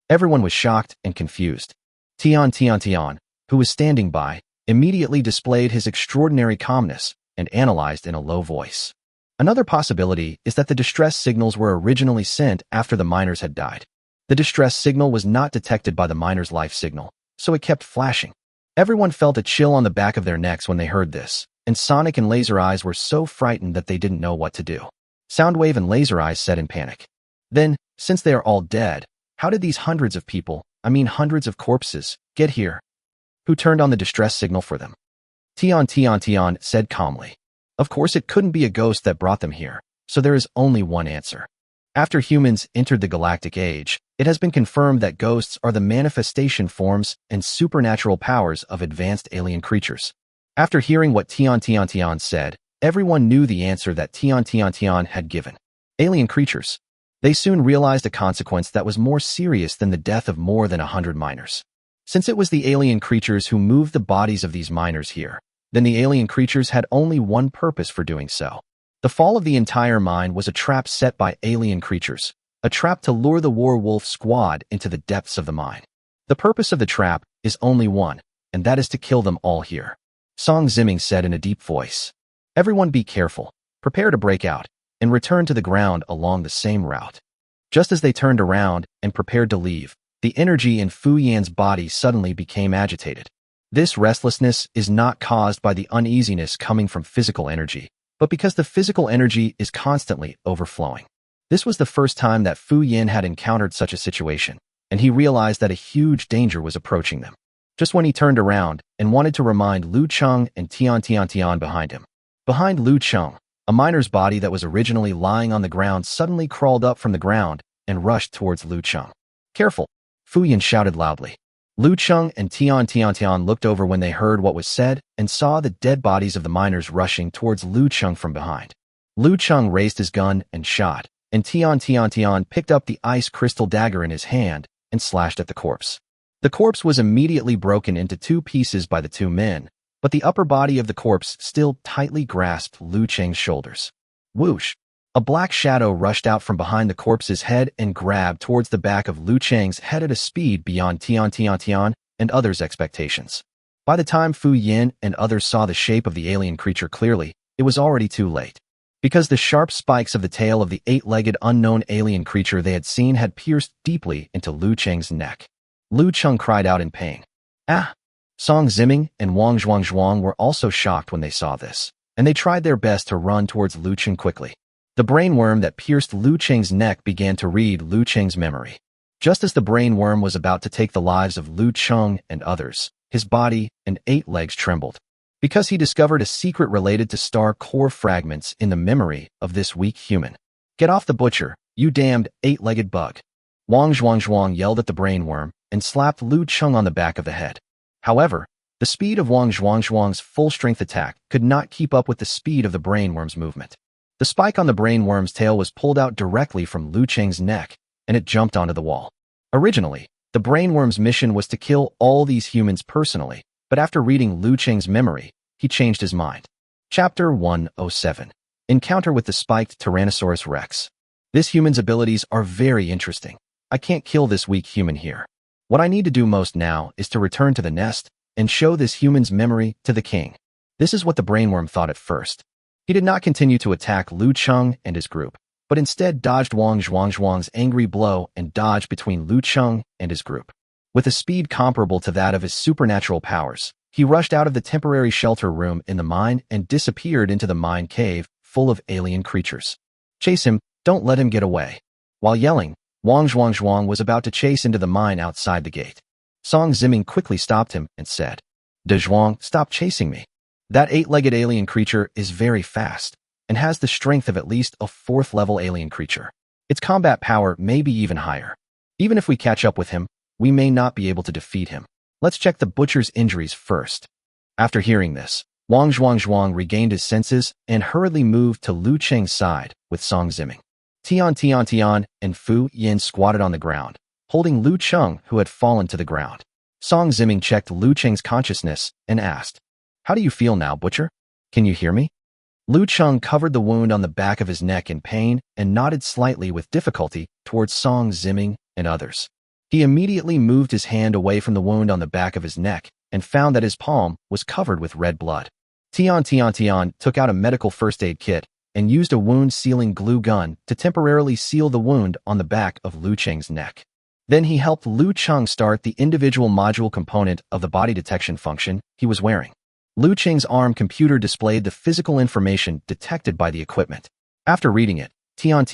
Everyone was shocked and confused. Tian, who was standing by, immediately displayed his extraordinary calmness, and analyzed in a low voice. Another possibility is that the distress signals were originally sent after the miners had died. The distress signal was not detected by the miner's life signal, so it kept flashing. Everyone felt a chill on the back of their necks when they heard this, and Sonic and Laser Eyes were so frightened that they didn't know what to do. Soundwave and Laser Eyes said in panic. Then, since they are all dead, how did these hundreds of people, hundreds of corpses, get here? Who turned on the distress signal for them? Tion said calmly. Of course it couldn't be a ghost that brought them here, so there is only one answer. After humans entered the galactic age, it has been confirmed that ghosts are the manifestation forms and supernatural powers of advanced alien creatures. After hearing what Tion said, everyone knew the answer that Tion had given. Alien creatures. They soon realized a consequence that was more serious than the death of more than 100 miners. Since it was the alien creatures who moved the bodies of these miners here, then the alien creatures had only one purpose for doing so. The fall of the entire mine was a trap set by alien creatures, a trap to lure the werewolf squad into the depths of the mine. The purpose of the trap is only one, and that is to kill them all here. Song Zimming said in a deep voice. Everyone be careful, prepare to break out, and return to the ground along the same route. Just as they turned around and prepared to leave, the energy in Fu Yan's body suddenly became agitated. This restlessness is not caused by the uneasiness coming from physical energy, but because the physical energy is constantly overflowing. This was the first time that Fu Yan had encountered such a situation, and he realized that a huge danger was approaching them. Just when he turned around and wanted to remind Liu Cheng and Tian behind him. Behind Liu Cheng, a miner's body that was originally lying on the ground suddenly crawled up from the ground and rushed towards Liu Cheng. Careful! Fu Yan shouted loudly. Liu Cheng and Tian looked over when they heard what was said and saw the dead bodies of the miners rushing towards Liu Cheng from behind. Liu Cheng raised his gun and shot, and Tian picked up the ice crystal dagger in his hand and slashed at the corpse. The corpse was immediately broken into two pieces by the two men, but the upper body of the corpse still tightly grasped Liu Cheng's shoulders. Whoosh! A black shadow rushed out from behind the corpse's head and grabbed towards the back of Liu Cheng's head at a speed beyond Tian and others' expectations. By the time Fu Yan and others saw the shape of the alien creature clearly, it was already too late. Because the sharp spikes of the tail of the eight-legged unknown alien creature they had seen had pierced deeply into Liu Cheng's neck. Liu Cheng cried out in pain. Ah! Song Zimming and Wang Zhuang were also shocked when they saw this, and they tried their best to run towards Liu Cheng quickly. The brainworm that pierced Liu Cheng's neck began to read Liu Cheng's memory. Just as the brainworm was about to take the lives of Liu Cheng and others, his body and 8 legs trembled. Because he discovered a secret related to star core fragments in the memory of this weak human. Get off the butcher, you damned 8-legged bug. Wang Zhuang yelled at the brainworm and slapped Liu Cheng on the back of the head. However, the speed of Wang Zhuang's full-strength attack could not keep up with the speed of the brainworm's movement. The spike on the brainworm's tail was pulled out directly from Liu Cheng's neck, and it jumped onto the wall. Originally, the brainworm's mission was to kill all these humans personally, but after reading Liu Cheng's memory, he changed his mind. Chapter 107. Encounter with the Spiked Tyrannosaurus Rex. This human's abilities are very interesting. I can't kill this weak human here. What I need to do most now is to return to the nest and show this human's memory to the king. This is what the brainworm thought at first. He did not continue to attack Liu Cheng and his group, but instead dodged Wang Zhuang's angry blow and dodged between Liu Cheng and his group. With a speed comparable to that of his supernatural powers, he rushed out of the temporary shelter room in the mine and disappeared into the mine cave full of alien creatures. Chase him, don't let him get away. While yelling, Wang Zhuang was about to chase into the mine outside the gate. Song Zimming quickly stopped him and said, De Zhuang, stop chasing me. That 8-legged alien creature is very fast and has the strength of at least a 4th-level alien creature. Its combat power may be even higher. Even if we catch up with him, we may not be able to defeat him. Let's check the butcher's injuries first. After hearing this, Wang Zhuang regained his senses and hurriedly moved to Liu Cheng's side with Song Zimming. Tian and Fu Yan squatted on the ground, holding Liu Cheng, who had fallen to the ground. Song Zimming checked Liu Cheng's consciousness and asked, How do you feel now, butcher? Can you hear me? Liu Cheng covered the wound on the back of his neck in pain and nodded slightly with difficulty towards Song Zimming and others. He immediately moved his hand away from the wound on the back of his neck and found that his palm was covered with red blood. Tian took out a medical first aid kit and used a wound-sealing glue gun to temporarily seal the wound on the back of Liu Cheng's neck. Then he helped Liu Cheng start the individual module component of the body detection function he was wearing. Liu Cheng's arm computer displayed the physical information detected by the equipment. After reading it, Tian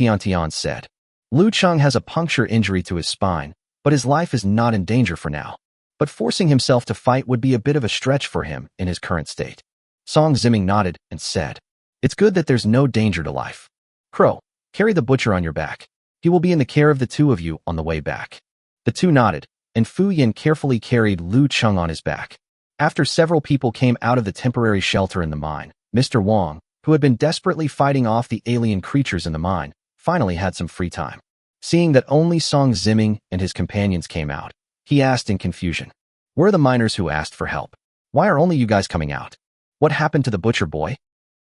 said, Liu Cheng has a puncture injury to his spine, but his life is not in danger for now. But forcing himself to fight would be a bit of a stretch for him in his current state. Song Ziming nodded and said, It's good that there's no danger to life. Crow, carry the butcher on your back. He will be in the care of the two of you on the way back. The two nodded, and Fu Yin carefully carried Liu Cheng on his back. After several people came out of the temporary shelter in the mine, Mr. Wang, who had been desperately fighting off the alien creatures in the mine, finally had some free time. Seeing that only Song Ziming and his companions came out, he asked in confusion, Where are the miners who asked for help? Why are only you guys coming out? What happened to the butcher boy?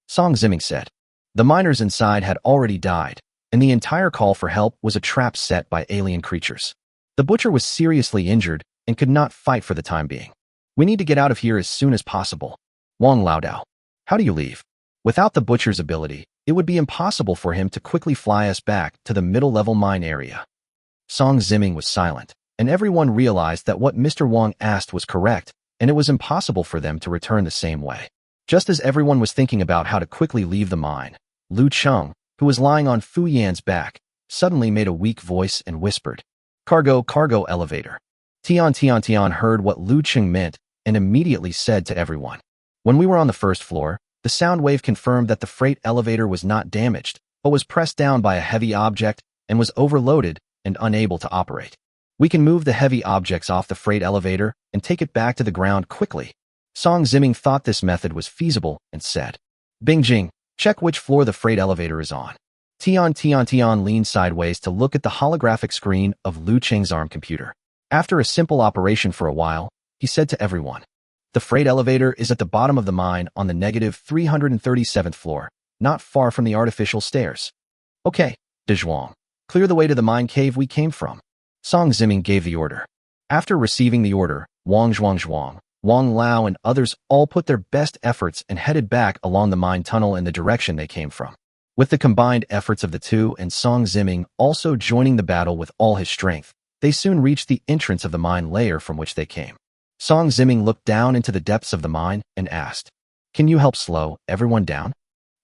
Song Ziming said, The miners inside had already died, and the entire call for help was a trap set by alien creatures. The butcher was seriously injured and could not fight for the time being. We need to get out of here as soon as possible. Wang Laodao, how do you leave? Without the butcher's ability, it would be impossible for him to quickly fly us back to the middle-level mine area. Song Ziming was silent, and everyone realized that what Mr. Wang asked was correct, and it was impossible for them to return the same way. Just as everyone was thinking about how to quickly leave the mine, Liu Cheng, who was lying on Fu Yan's back, suddenly made a weak voice and whispered, Cargo elevator. Tian heard what Liu Cheng meant and immediately said to everyone, When we were on the first floor, the sound wave confirmed that the freight elevator was not damaged, but was pressed down by a heavy object and was overloaded and unable to operate. We can move the heavy objects off the freight elevator and take it back to the ground quickly. Song Ziming thought this method was feasible and said, Bingjing, check which floor the freight elevator is on. Tian leaned sideways to look at the holographic screen of Liu Cheng's arm computer. After a simple operation for a while, he said to everyone, The freight elevator is at the bottom of the mine on the negative 337th floor, not far from the artificial stairs. Okay, De Zhuang, clear the way to the mine cave we came from. Song Ziming gave the order. After receiving the order, Wang Zhuang, Wang Lao and others all put their best efforts and headed back along the mine tunnel in the direction they came from. With the combined efforts of the two and Song Ziming also joining the battle with all his strength, they soon reached the entrance of the mine layer from which they came. Song Ziming looked down into the depths of the mine and asked, Can you help slow everyone down?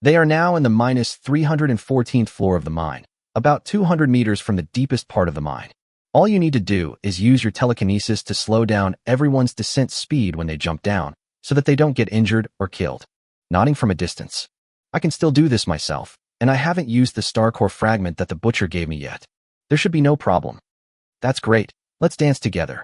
They are now in the minus 314th floor of the mine, about 200 meters from the deepest part of the mine. All you need to do is use your telekinesis to slow down everyone's descent speed when they jump down, so that they don't get injured or killed. Nodding from a distance. I can still do this myself, and I haven't used the star core fragment that the butcher gave me yet. There should be no problem. That's great, let's dance together.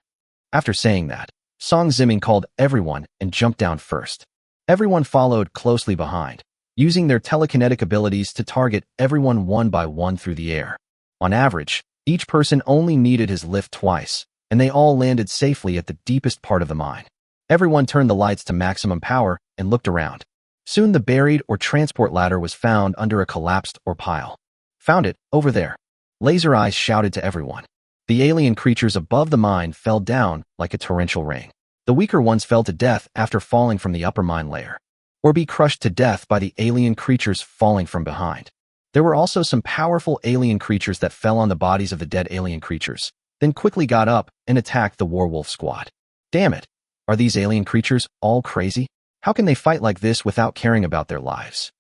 After saying that, Song Ziming called everyone and jumped down first. Everyone followed closely behind, using their telekinetic abilities to target everyone one by one through the air. On average, each person only needed his lift twice, and they all landed safely at the deepest part of the mine. Everyone turned the lights to maximum power and looked around. Soon the buried or transport ladder was found under a collapsed or pile. Found it, over there. Laser Eyes shouted to everyone. The alien creatures above the mine fell down like a torrential rain. The weaker ones fell to death after falling from the upper mine layer, or be crushed to death by the alien creatures falling from behind. There were also some powerful alien creatures that fell on the bodies of the dead alien creatures, then quickly got up and attacked the Warwolf squad. Damn it! Are these alien creatures all crazy? How can they fight like this without caring about their lives?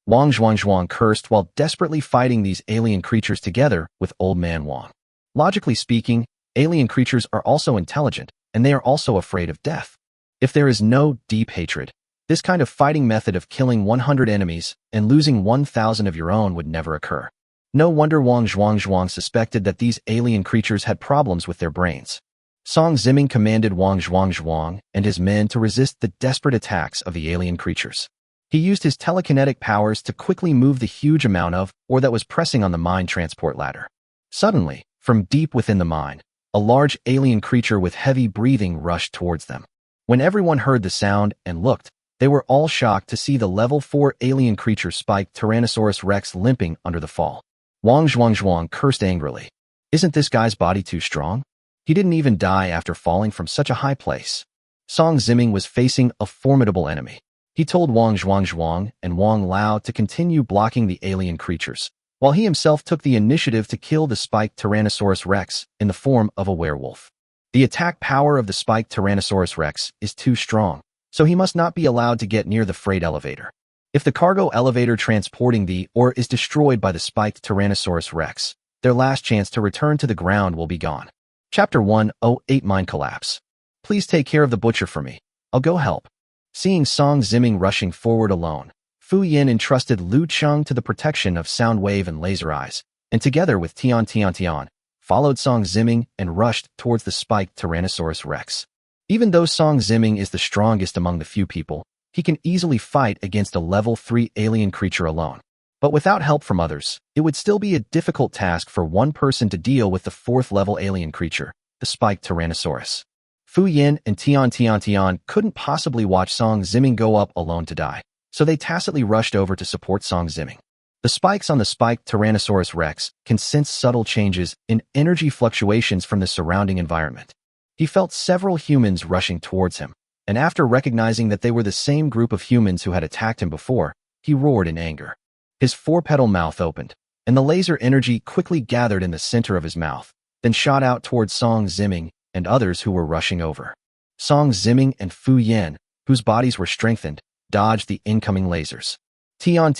Wang Zhuang cursed while desperately fighting these alien creatures together with Old Man Wang. Logically speaking, alien creatures are also intelligent, and they are also afraid of death. If there is no deep hatred, this kind of fighting method of killing 100 enemies and losing 1,000 of your own would never occur. No wonder Wang Zhuang suspected that these alien creatures had problems with their brains. Song Ziming commanded Wang Zhuang and his men to resist the desperate attacks of the alien creatures. He used his telekinetic powers to quickly move the huge amount of ore that was pressing on the mine transport ladder. Suddenly, from deep within the mine, a large alien creature with heavy breathing rushed towards them. When everyone heard the sound and looked, they were all shocked to see the level 4 alien creature spiked Tyrannosaurus Rex limping under the fall. Wang Zhuang cursed angrily. Isn't this guy's body too strong? He didn't even die after falling from such a high place. Song Ziming was facing a formidable enemy. He told Wang Zhuang and Wang Lao to continue blocking the alien creatures, while he himself took the initiative to kill the spiked Tyrannosaurus rex in the form of a werewolf. The attack power of the spiked Tyrannosaurus rex is too strong, so he must not be allowed to get near the freight elevator. If the cargo elevator transporting the ore is destroyed by the spiked Tyrannosaurus rex, their last chance to return to the ground will be gone. Chapter 108 Mine Collapse. Please take care of the butcher for me. I'll go help. Seeing Song Ziming rushing forward alone, Fu Yin entrusted Liu Cheng to the protection of sound wave and laser eyes, and together with Tian, followed Song Ziming and rushed towards the spiked Tyrannosaurus rex. Even though Song Ziming is the strongest among the few people, he can easily fight against a level 3 alien creature alone. But without help from others, it would still be a difficult task for one person to deal with the 4th level alien creature, the spiked Tyrannosaurus. Fu Yin and Tian couldn't possibly watch Song Ziming go up alone to die, so they tacitly rushed over to support Song Ziming. The spikes on the spiked Tyrannosaurus rex can sense subtle changes in energy fluctuations from the surrounding environment. He felt several humans rushing towards him, and after recognizing that they were the same group of humans who had attacked him before, he roared in anger. His 4-petal mouth opened, and the laser energy quickly gathered in the center of his mouth, then shot out towards Song Ziming and others who were rushing over. Song Ziming and Fu Yin, whose bodies were strengthened, dodged the incoming lasers. Tian,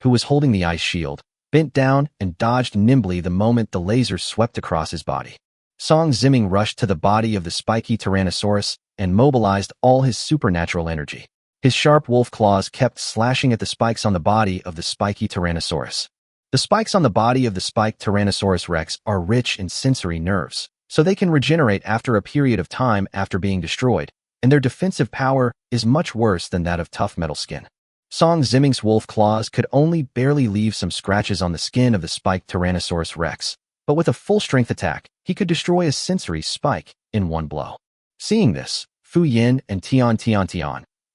who was holding the ice shield, bent down and dodged nimbly the moment the lasers swept across his body. Song Ziming rushed to the body of the spiky Tyrannosaurus and mobilized all his supernatural energy. His sharp wolf claws kept slashing at the spikes on the body of the spiky Tyrannosaurus. The spikes on the body of the spiked Tyrannosaurus rex are rich in sensory nerves, so they can regenerate after a period of time after being destroyed, and their defensive power is much worse than that of tough metal skin. Song Ziming's wolf claws could only barely leave some scratches on the skin of the spiked Tyrannosaurus rex, but with a full-strength attack, he could destroy a sensory spike in one blow. Seeing this, Fu Yin and Tian,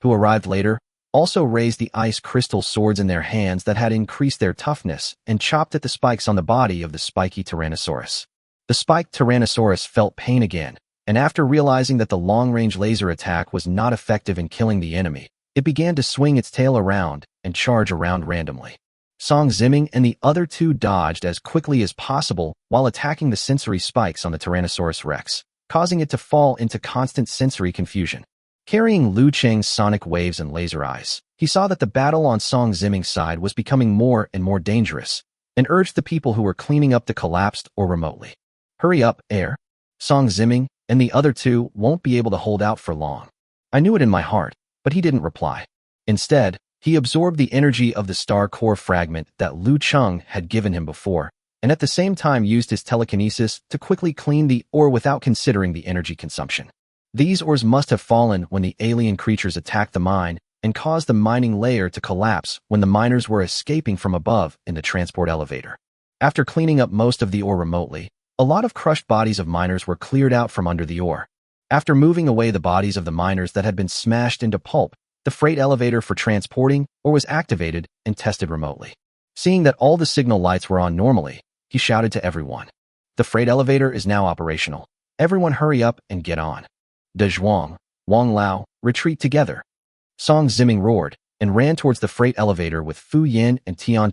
who arrived later, also raised the ice crystal swords in their hands that had increased their toughness and chopped at the spikes on the body of the spiky Tyrannosaurus. The spiked Tyrannosaurus felt pain again, and after realizing that the long-range laser attack was not effective in killing the enemy, it began to swing its tail around and charge around randomly. Song Ziming and the other two dodged as quickly as possible while attacking the sensory spikes on the Tyrannosaurus rex, causing it to fall into constant sensory confusion. Carrying Liu Cheng's sonic waves and laser eyes, he saw that the battle on Song Ziming's side was becoming more and more dangerous, and urged the people who were cleaning up the collapsed ore remotely. Hurry up, Air. Song Ziming and the other two won't be able to hold out for long. I knew it in my heart, but he didn't reply. Instead, he absorbed the energy of the star core fragment that Liu Cheng had given him before, and at the same time used his telekinesis to quickly clean the ore without considering the energy consumption. These ores must have fallen when the alien creatures attacked the mine and caused the mining layer to collapse when the miners were escaping from above in the transport elevator. After cleaning up most of the ore remotely, a lot of crushed bodies of miners were cleared out from under the ore. After moving away the bodies of the miners that had been smashed into pulp, the freight elevator for transporting ore was activated and tested remotely. Seeing that all the signal lights were on normally, he shouted to everyone. The freight elevator is now operational. Everyone hurry up and get on. De Zhuang, Wang Lao, retreat together. Song Ziming roared and ran towards the freight elevator with Fu Yin and Tian.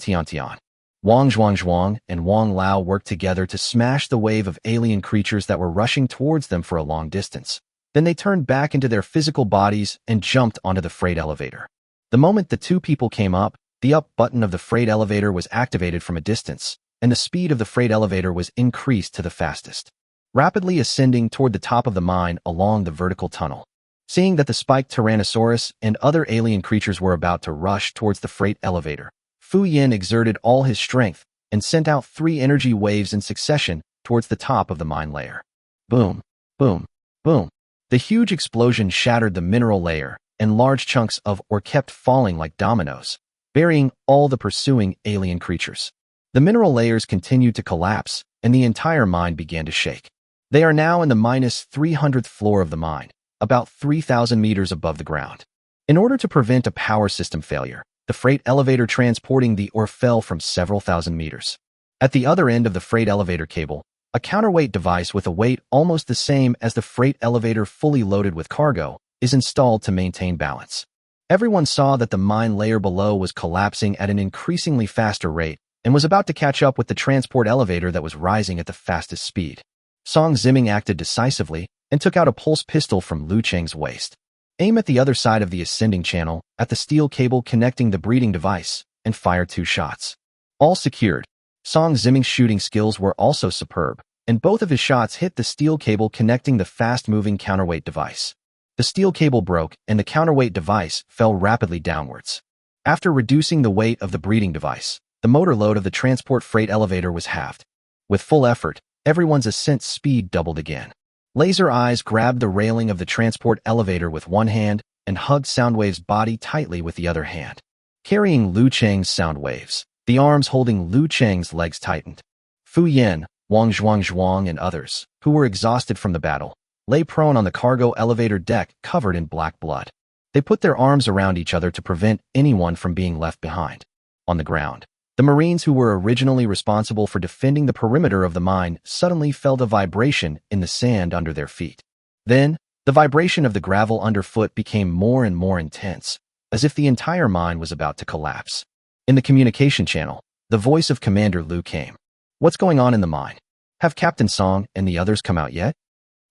Wang Zhuang and Wang Lao worked together to smash the wave of alien creatures that were rushing towards them for a long distance. Then they turned back into their physical bodies and jumped onto the freight elevator. The moment the two people came up, the up button of the freight elevator was activated from a distance, and the speed of the freight elevator was increased to the fastest, rapidly ascending toward the top of the mine along the vertical tunnel. Seeing that the spiked Tyrannosaurus and other alien creatures were about to rush towards the freight elevator, Fu Yin exerted all his strength and sent out 3 energy waves in succession towards the top of the mine layer. Boom, boom, boom. The huge explosion shattered the mineral layer, and large chunks of ore kept falling like dominoes, burying all the pursuing alien creatures. The mineral layers continued to collapse, and the entire mine began to shake. They are now in the -300th floor of the mine, about 3,000 meters above the ground. In order to prevent a power system failure, the freight elevator transporting the ore fell from several thousand meters. At the other end of the freight elevator cable, a counterweight device with a weight almost the same as the freight elevator fully loaded with cargo is installed to maintain balance. Everyone saw that the mine layer below was collapsing at an increasingly faster rate and was about to catch up with the transport elevator that was rising at the fastest speed. Song Ziming acted decisively and took out a pulse pistol from Liu Cheng's waist. Aim at the other side of the ascending channel, at the steel cable connecting the breathing device, and fire 2 shots. All secured. Song Ziming's shooting skills were also superb, and both of his shots hit the steel cable connecting the fast-moving counterweight device. The steel cable broke, and the counterweight device fell rapidly downwards. After reducing the weight of the breathing device, the motor load of the transport freight elevator was halved. With full effort, everyone's ascent speed doubled again. Laser eyes grabbed the railing of the transport elevator with one hand and hugged Soundwave's body tightly with the other hand. Carrying Liu Cheng's Soundwaves, the arms holding Liu Cheng's legs tightened. Fu Yan, Wang Zhuang, and others, who were exhausted from the battle, lay prone on the cargo elevator deck covered in black blood. They put their arms around each other to prevent anyone from being left behind. On the ground, the Marines who were originally responsible for defending the perimeter of the mine suddenly felt a vibration in the sand under their feet. Then, the vibration of the gravel underfoot became more and more intense, as if the entire mine was about to collapse. In the communication channel, the voice of Commander Liu came. "What's going on in the mine? Have Captain Song and the others come out yet?"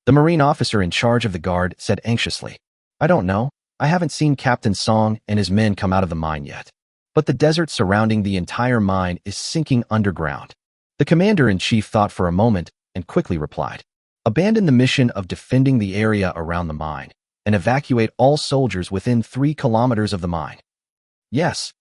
The Marine officer in charge of the guard said anxiously. "I don't know. I haven't seen Captain Song and his men come out of the mine yet. But the desert surrounding the entire mine is sinking underground." The commander-in-chief thought for a moment and quickly replied, "Abandon the mission of defending the area around the mine and evacuate all soldiers within 3 kilometers of the mine." "Yes."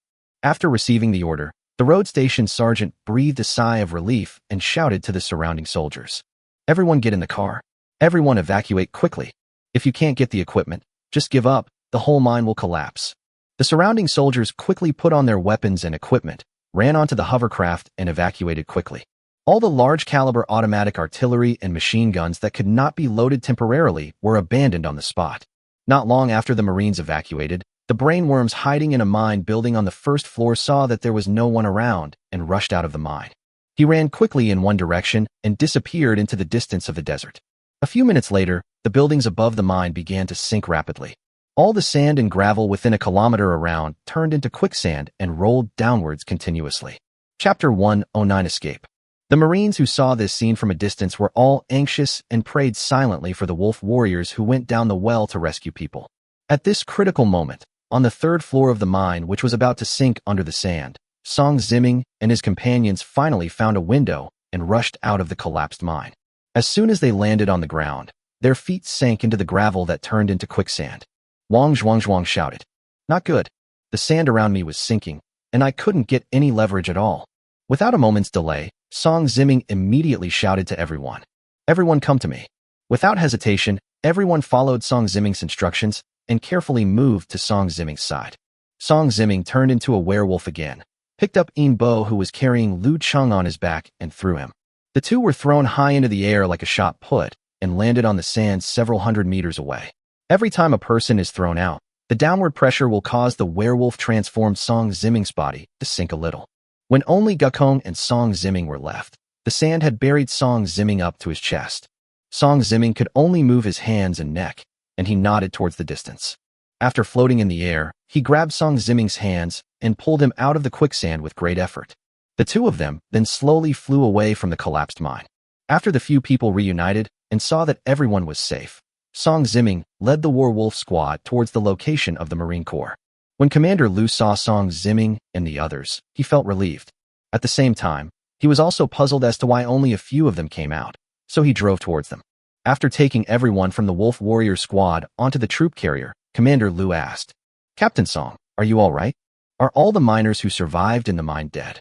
After receiving the order, the road station sergeant breathed a sigh of relief and shouted to the surrounding soldiers, "Everyone get in the car. Everyone evacuate quickly. If you can't get the equipment, just give up. The whole mine will collapse." The surrounding soldiers quickly put on their weapons and equipment, ran onto the hovercraft, and evacuated quickly. All the large-caliber automatic artillery and machine guns that could not be loaded temporarily were abandoned on the spot. Not long after the Marines evacuated, the brainworms hiding in a mine building on the first floor saw that there was no one around and rushed out of the mine. He ran quickly in one direction and disappeared into the distance of the desert. A few minutes later, the buildings above the mine began to sink rapidly. All the sand and gravel within a kilometer around turned into quicksand and rolled downwards continuously. Chapter 109 Escape. The Marines who saw this scene from a distance were all anxious and prayed silently for the wolf warriors who went down the well to rescue people. At this critical moment, on the 3rd floor of the mine, which was about to sink under the sand, Song Ziming and his companions finally found a window and rushed out of the collapsed mine. As soon as they landed on the ground, their feet sank into the gravel that turned into quicksand. Wang Zhuang shouted, "Not good. The sand around me was sinking, and I couldn't get any leverage at all." Without a moment's delay, Song Ziming immediately shouted to everyone, "Everyone come to me." Without hesitation, everyone followed Song Ziming's instructions and carefully moved to Song Ziming's side. Song Ziming turned into a werewolf again, picked up Yin Bo, who was carrying Liu Cheng on his back, and threw him. The two were thrown high into the air like a shot put and landed on the sand several hundred meters away. Every time a person is thrown out, the downward pressure will cause the werewolf-transformed Song Ziming's body to sink a little. When only Gukong and Song Ziming were left, the sand had buried Song Ziming up to his chest. Song Ziming could only move his hands and neck, and he nodded towards the distance. After floating in the air, he grabbed Song Ziming's hands and pulled him out of the quicksand with great effort. The two of them then slowly flew away from the collapsed mine. After the few people reunited and saw that everyone was safe, Song Ziming led the werewolf squad towards the location of the Marine Corps. When Commander Liu saw Song Ziming and the others, he felt relieved. At the same time, he was also puzzled as to why only a few of them came out, so he drove towards them. After taking everyone from the Wolf Warrior squad onto the troop carrier, Commander Liu asked, "Captain Song, are you all right? Are all the miners who survived in the mine dead?"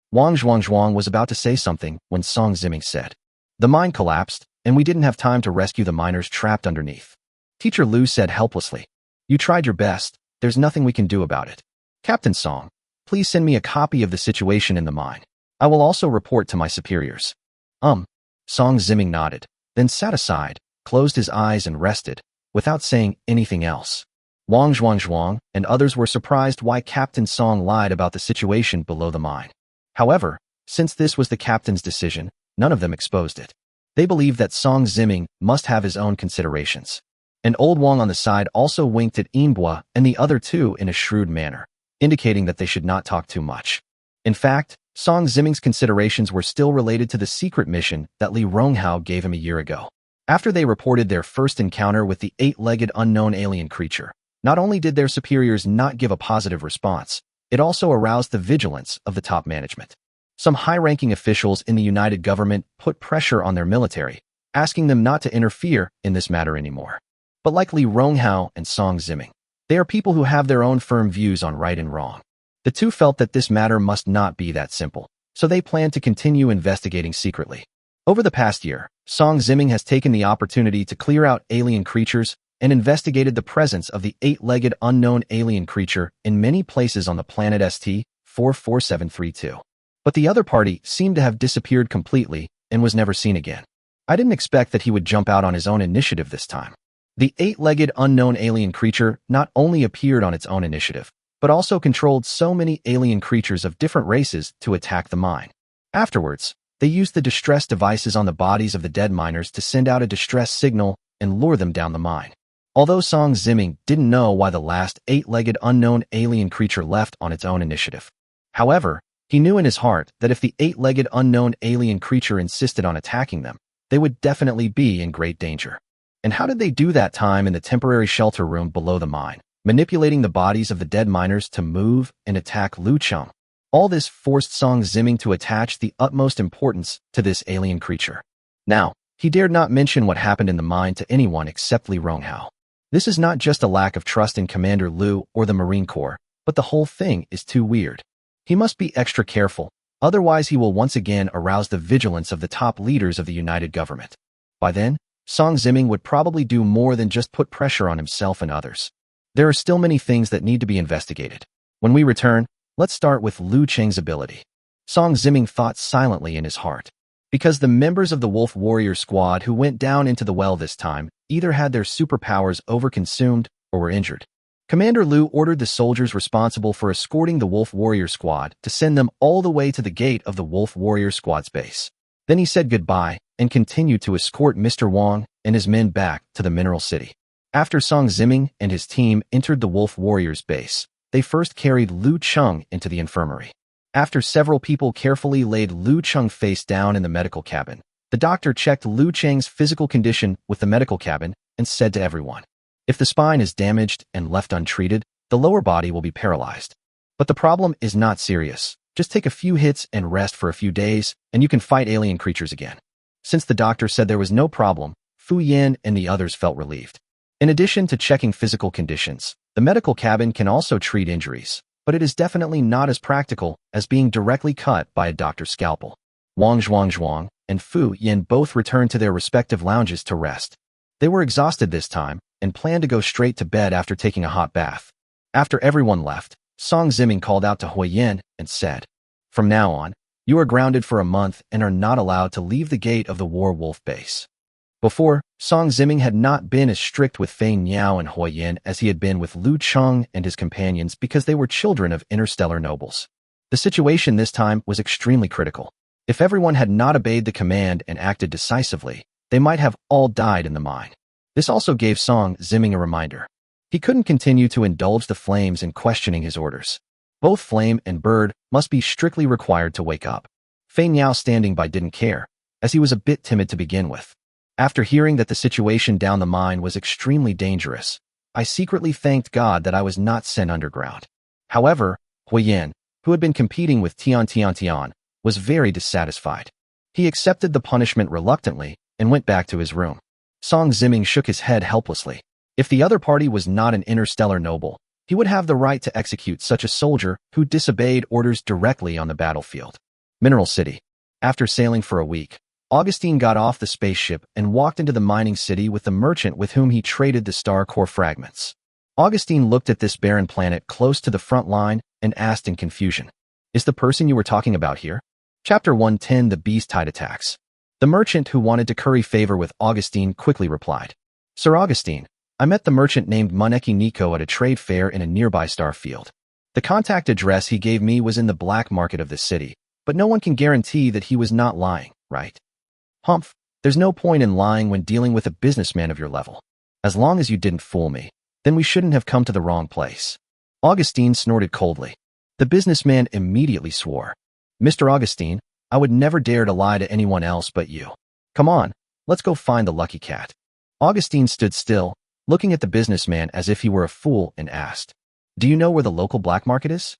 Wang Zhuang was about to say something when Song Ziming said, "The mine collapsed, and we didn't have time to rescue the miners trapped underneath." Teacher Liu said helplessly, "You tried your best. There's nothing we can do about it. Captain Song, please send me a copy of the situation in the mine. I will also report to my superiors." Song Ziming nodded, then sat aside, closed his eyes and rested, without saying anything else. Wang Zhuang and others were surprised why Captain Song lied about the situation below the mine. However, since this was the captain's decision, none of them exposed it. They believed that Song Ziming must have his own considerations. and old Wang on the side also winked at Inbua and the other two in a shrewd manner, indicating that they should not talk too much. In fact, Song Ziming's considerations were still related to the secret mission that Li Ronghao gave him a year ago. After they reported their first encounter with the eight-legged unknown alien creature, not only did their superiors not give a positive response, it also aroused the vigilance of the top management. Some high-ranking officials in the United Government put pressure on their military, asking them not to interfere in this matter anymore. But like Li Ronghao and Song Ziming, they are people who have their own firm views on right and wrong. The two felt that this matter must not be that simple, so they planned to continue investigating secretly. Over the past year, Song Ziming has taken the opportunity to clear out alien creatures and investigated the presence of the eight-legged unknown alien creature in many places on the planet ST-44732. But the other party seemed to have disappeared completely and was never seen again. I didn't expect that he would jump out on his own initiative this time. The eight-legged unknown alien creature not only appeared on its own initiative, but also controlled so many alien creatures of different races to attack the mine. Afterwards, they used the distress devices on the bodies of the dead miners to send out a distress signal and lure them down the mine. Although Song Ziming didn't know why the last eight-legged unknown alien creature left on its own initiative. However, he knew in his heart that if the eight-legged unknown alien creature insisted on attacking them, they would definitely be in great danger. And how did they do that time in the temporary shelter room below the mine, manipulating the bodies of the dead miners to move and attack Liu Cheng? All this forced Song Ziming to attach the utmost importance to this alien creature. Now, he dared not mention what happened in the mine to anyone except Li Ronghao. This is not just a lack of trust in Commander Liu or the Marine Corps, but the whole thing is too weird. He must be extra careful, otherwise he will once again arouse the vigilance of the top leaders of the United Government. By then, Song Ziming would probably do more than just put pressure on himself and others. There are still many things that need to be investigated. When we return, let's start with Liu Cheng's ability. Song Ziming thought silently in his heart. Because the members of the Wolf Warrior squad who went down into the well this time either had their superpowers overconsumed or were injured. Commander Liu ordered the soldiers responsible for escorting the Wolf Warrior squad to send them all the way to the gate of the Wolf Warrior squad's base. Then he said goodbye and continued to escort Mr. Wang and his men back to the Mineral City. After Song Ziming and his team entered the Wolf Warrior's base, they first carried Liu Cheng into the infirmary. After several people carefully laid Liu Cheng face down in the medical cabin, the doctor checked Liu Cheng's physical condition with the medical cabin and said to everyone, "If the spine is damaged and left untreated, the lower body will be paralyzed. But the problem is not serious. Just take a few hits and rest for a few days, and you can fight alien creatures again." Since the doctor said there was no problem, Fu Yan and the others felt relieved. In addition to checking physical conditions, the medical cabin can also treat injuries, but it is definitely not as practical as being directly cut by a doctor's scalpel. Wang Zhuang and Fu Yan both returned to their respective lounges to rest. They were exhausted this time and planned to go straight to bed after taking a hot bath. After everyone left, Song Ziming called out to Huiyin and said, "From now on, you are grounded for a month and are not allowed to leave the gate of the War Wolf base." Before, Song Ziming had not been as strict with Fei Niao and Huiyin as he had been with Liu Cheng and his companions because they were children of interstellar nobles. The situation this time was extremely critical. If everyone had not obeyed the command and acted decisively, they might have all died in the mine. This also gave Song Ziming a reminder. He couldn't continue to indulge the flames in questioning his orders. Both Flame and Bird must be strictly required to wake up. Fei Niao standing by didn't care, as he was a bit timid to begin with. After hearing that the situation down the mine was extremely dangerous, I secretly thanked God that I was not sent underground. However, Huiyin, who had been competing with Tian, was very dissatisfied. He accepted the punishment reluctantly and went back to his room. Song Ziming shook his head helplessly. If the other party was not an interstellar noble, he would have the right to execute such a soldier who disobeyed orders directly on the battlefield. Mineral City. After sailing for a week, Augustine got off the spaceship and walked into the mining city with the merchant with whom he traded the star core fragments. Augustine looked at this barren planet close to the front line and asked in confusion, "Is the person you were talking about here?" Chapter 110, The Beast Tide Attacks. The merchant who wanted to curry favor with Augustine quickly replied, "Sir Augustine, I met the merchant named Muneki Nico at a trade fair in a nearby star field. The contact address he gave me was in the black market of the city, but no one can guarantee that he was not lying, right?" "Humph, there's no point in lying when dealing with a businessman of your level." As long as you didn't fool me, then we shouldn't have come to the wrong place. Augustine snorted coldly. The businessman immediately swore. Mr. Augustine, I would never dare to lie to anyone else but you. Come on, let's go find the lucky cat. Augustine stood still, looking at the businessman as if he were a fool, and asked, Do you know where the local black market is?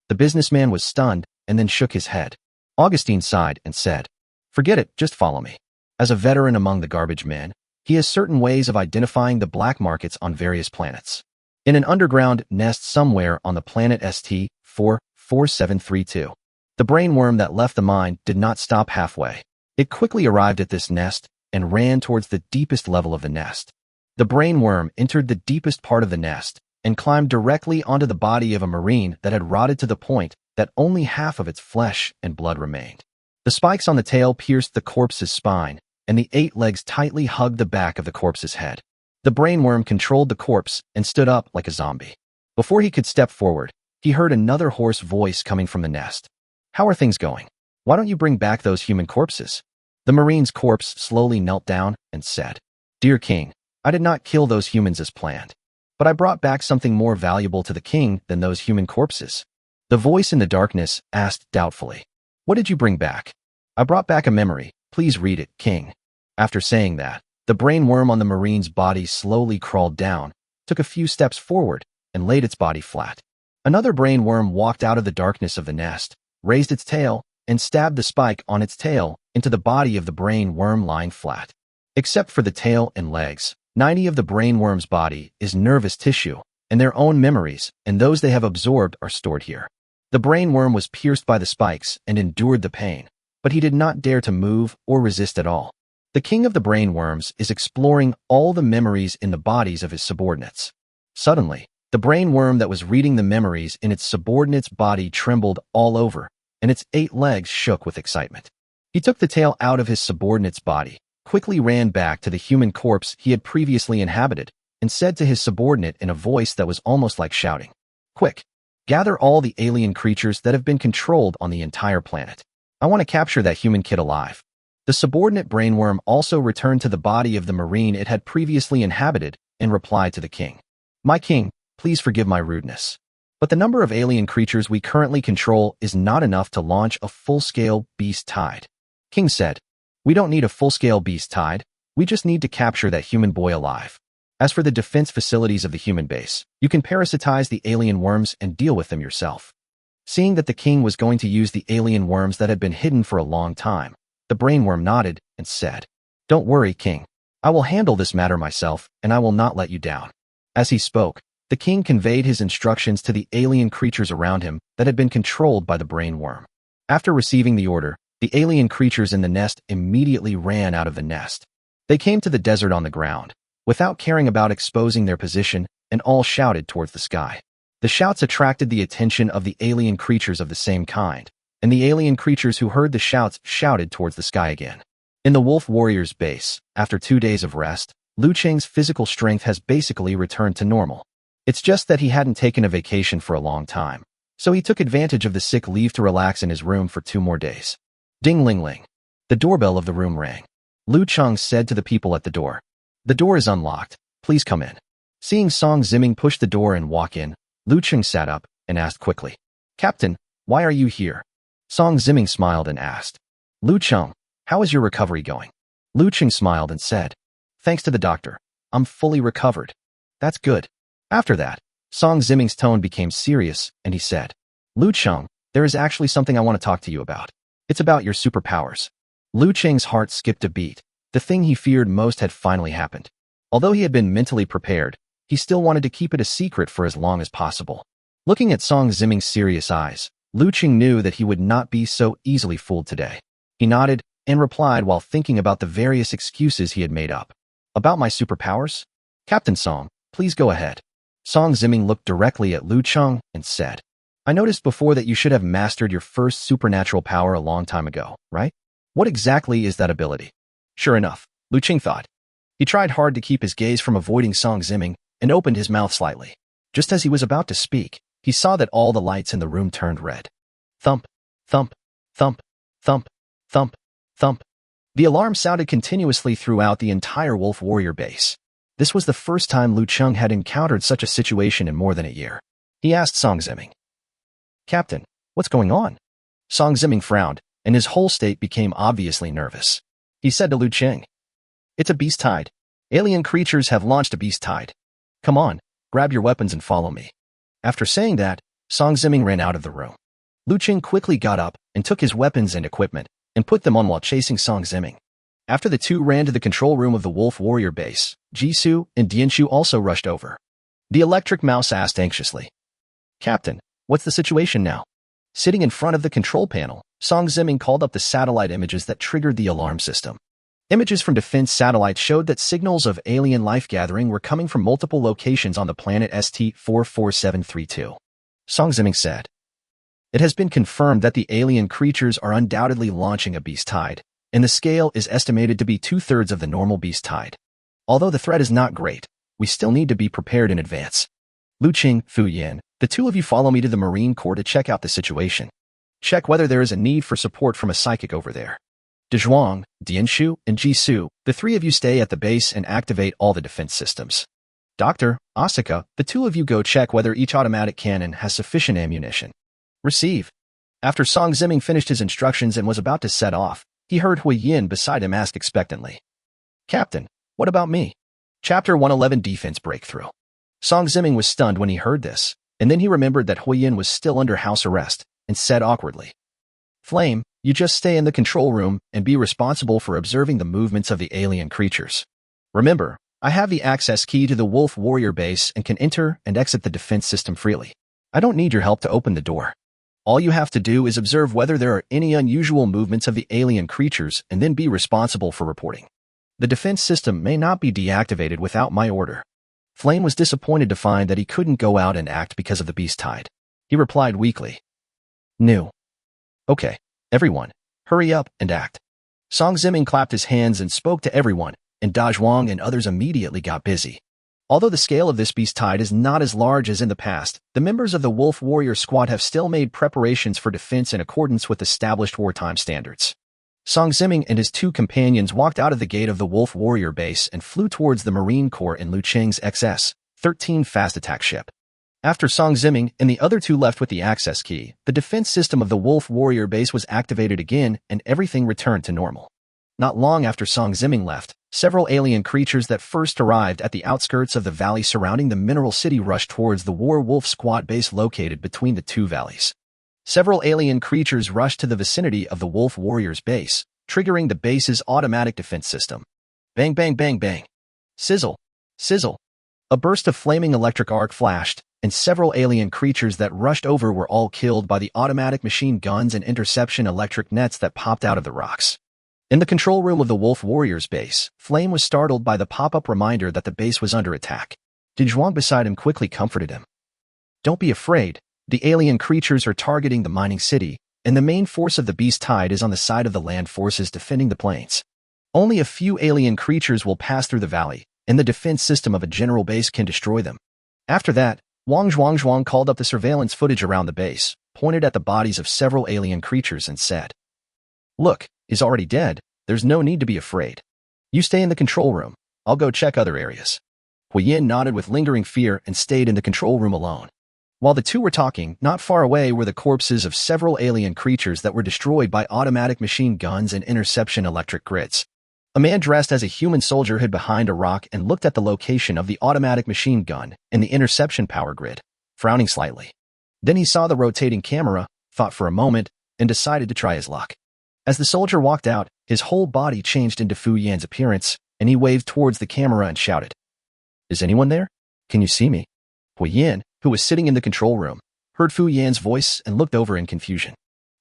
The businessman was stunned and then shook his head. Augustine sighed and said, Forget it, just follow me. As a veteran among the garbage men, he has certain ways of identifying the black markets on various planets. In an underground nest somewhere on the planet ST-44732. The brainworm that left the mine did not stop halfway. It quickly arrived at this nest and ran towards the deepest level of the nest. The brainworm entered the deepest part of the nest and climbed directly onto the body of a marine that had rotted to the point that only half of its flesh and blood remained. The spikes on the tail pierced the corpse's spine, and the 8 legs tightly hugged the back of the corpse's head. The brainworm controlled the corpse and stood up like a zombie. Before he could step forward, he heard another hoarse voice coming from the nest. How are things going? Why don't you bring back those human corpses? The marine's corpse slowly knelt down and said, Dear King, I did not kill those humans as planned, but I brought back something more valuable to the king than those human corpses. The voice in the darkness asked doubtfully, What did you bring back? I brought back a memory. Please read it, King. After saying that, the brainworm on the marine's body slowly crawled down, took a few steps forward, and laid its body flat. Another brainworm walked out of the darkness of the nest, raised its tail, and stabbed the spike on its tail into the body of the brainworm lying flat. Except for the tail and legs, 90% of the brainworm's body is nervous tissue, and their own memories and those they have absorbed are stored here. The brainworm was pierced by the spikes and endured the pain, but he did not dare to move or resist at all. The king of the brainworms is exploring all the memories in the bodies of his subordinates. Suddenly, the brainworm that was reading the memories in its subordinate's body trembled all over, and its 8 legs shook with excitement. He took the tail out of his subordinate's body, quickly ran back to the human corpse he had previously inhabited, and said to his subordinate in a voice that was almost like shouting, Quick, gather all the alien creatures that have been controlled on the entire planet. I want to capture that human kid alive. The subordinate brainworm also returned to the body of the marine it had previously inhabited and replied to the king, My king, please forgive my rudeness. But the number of alien creatures we currently control is not enough to launch a full-scale beast tide. King said, We don't need a full-scale beast tide. We just need to capture that human boy alive. As for the defense facilities of the human base, you can parasitize the alien worms and deal with them yourself. Seeing that the king was going to use the alien worms that had been hidden for a long time, the brainworm nodded and said, Don't worry, King. I will handle this matter myself, and I will not let you down. As he spoke, the king conveyed his instructions to the alien creatures around him that had been controlled by the brainworm. After receiving the order, the alien creatures in the nest immediately ran out of the nest. They came to the desert on the ground, without caring about exposing their position, and all shouted towards the sky. The shouts attracted the attention of the alien creatures of the same kind, and the alien creatures who heard the shouts shouted towards the sky again. In the Wolf Warrior's base, after 2 days of rest, Liu Cheng's physical strength has basically returned to normal. It's just that he hadn't taken a vacation for a long time, so he took advantage of the sick leave to relax in his room for 2 more days. Ding-ling-ling. The doorbell of the room rang. Liu Cheng said to the people at the door, The door is unlocked. Please come in. Seeing Song Ziming push the door and walk in, Liu Cheng sat up and asked quickly, Captain, why are you here? Song Ziming smiled and asked, Liu Cheng, how is your recovery going? Liu Cheng smiled and said, Thanks to the doctor, I'm fully recovered. That's good. After that, Song Ziming's tone became serious, and he said, Liu Cheng, there is actually something I want to talk to you about. It's about your superpowers. Liu Cheng's heart skipped a beat. The thing he feared most had finally happened. Although he had been mentally prepared, he still wanted to keep it a secret for as long as possible. Looking at Song Ziming's serious eyes, Liu Cheng knew that he would not be so easily fooled today. He nodded and replied while thinking about the various excuses he had made up. About my superpowers? Captain Song, please go ahead. Song Ziming looked directly at Liu Cheng and said, I noticed before that you should have mastered your first supernatural power a long time ago, right? What exactly is that ability? Sure enough, Liu Cheng thought. He tried hard to keep his gaze from avoiding Song Ziming and opened his mouth slightly. Just as he was about to speak, he saw that all the lights in the room turned red. Thump, thump, thump, thump, thump, thump. The alarm sounded continuously throughout the entire Wolf Warrior base. This was the first time Liu Cheng had encountered such a situation in more than a year. He asked Song Ziming, "Captain, what's going on?" Song Ziming frowned, and his whole state became obviously nervous. He said to Liu Cheng, "It's a beast tide. Alien creatures have launched a beast tide. Come on, grab your weapons and follow me." After saying that, Song Ziming ran out of the room. Liu Cheng quickly got up and took his weapons and equipment and put them on while chasing Song Ziming. After the two ran to the control room of the Wolf Warrior base, Jisoo and Dianshu also rushed over. The electric mouse asked anxiously, "Captain, what's the situation now?" Sitting in front of the control panel, Song Ziming called up the satellite images that triggered the alarm system. Images from defense satellites showed that signals of alien life gathering were coming from multiple locations on the planet ST-44732. Song Ziming said, "It has been confirmed that the alien creatures are undoubtedly launching a beast tide, and the scale is estimated to be 2/3 of the normal beast tide. Although the threat is not great, we still need to be prepared in advance. Liu Cheng, Fu Yan, the two of you follow me to the Marine Corps to check out the situation. Check whether there is a need for support from a psychic over there. Dezhuang, Dianshu, and Jisoo, the three of you stay at the base and activate all the defense systems. Dr. Asaka, the two of you go check whether each automatic cannon has sufficient ammunition. Receive." After Song Ziming finished his instructions and was about to set off, he heard Hui Yin beside him ask expectantly, "Captain, what about me?" Chapter 111 Defense Breakthrough. Song Ziming was stunned when he heard this, and then he remembered that Hui Yin was still under house arrest, and said awkwardly, "Flame, you just stay in the control room and be responsible for observing the movements of the alien creatures. Remember, I have the access key to the Wolf Warrior base and can enter and exit the defense system freely. I don't need your help to open the door. All you have to do is observe whether there are any unusual movements of the alien creatures and then be responsible for reporting. The defense system may not be deactivated without my order." Flame was disappointed to find that he couldn't go out and act because of the beast tide. He replied weakly, "No. Okay, everyone, hurry up and act." Song Ziming clapped his hands and spoke to everyone, and Da Zhuang and others immediately got busy. Although the scale of this beast tide is not as large as in the past, the members of the Wolf Warrior squad have still made preparations for defense in accordance with established wartime standards. Song Ziming and his two companions walked out of the gate of the Wolf Warrior base and flew towards the Marine Corps in Liu Cheng's XS-13 fast attack ship. After Song Ziming and the other two left with the access key, the defense system of the Wolf Warrior base was activated again and everything returned to normal. Not long after Song Ziming left, several alien creatures that first arrived at the outskirts of the valley surrounding the mineral city rushed towards the War Wolf squad base located between the two valleys. Several alien creatures rushed to the vicinity of the Wolf Warrior's base, triggering the base's automatic defense system. Bang, bang, bang, bang. Sizzle, sizzle. A burst of flaming electric arc flashed, and several alien creatures that rushed over were all killed by the automatic machine guns and interception electric nets that popped out of the rocks. In the control room of the Wolf Warrior's base, Flame was startled by the pop-up reminder that the base was under attack. Dezhuang beside him quickly comforted him. "Don't be afraid. The alien creatures are targeting the mining city, and the main force of the beast tide is on the side of the land forces defending the plains. Only a few alien creatures will pass through the valley, and the defense system of a general base can destroy them." After that, Wang Zhuang called up the surveillance footage around the base, pointed at the bodies of several alien creatures and said, "Look, he's already dead. There's no need to be afraid. You stay in the control room. I'll go check other areas." Hui Yin nodded with lingering fear and stayed in the control room alone. While the two were talking, not far away were the corpses of several alien creatures that were destroyed by automatic machine guns and interception electric grids. A man dressed as a human soldier hid behind a rock and looked at the location of the automatic machine gun and the interception power grid, frowning slightly. Then he saw the rotating camera, thought for a moment, and decided to try his luck. As the soldier walked out, his whole body changed into Fu Yan's appearance, and he waved towards the camera and shouted, "Is anyone there? Can you see me?" Hui Yan, who was sitting in the control room, heard Fu Yan's voice and looked over in confusion.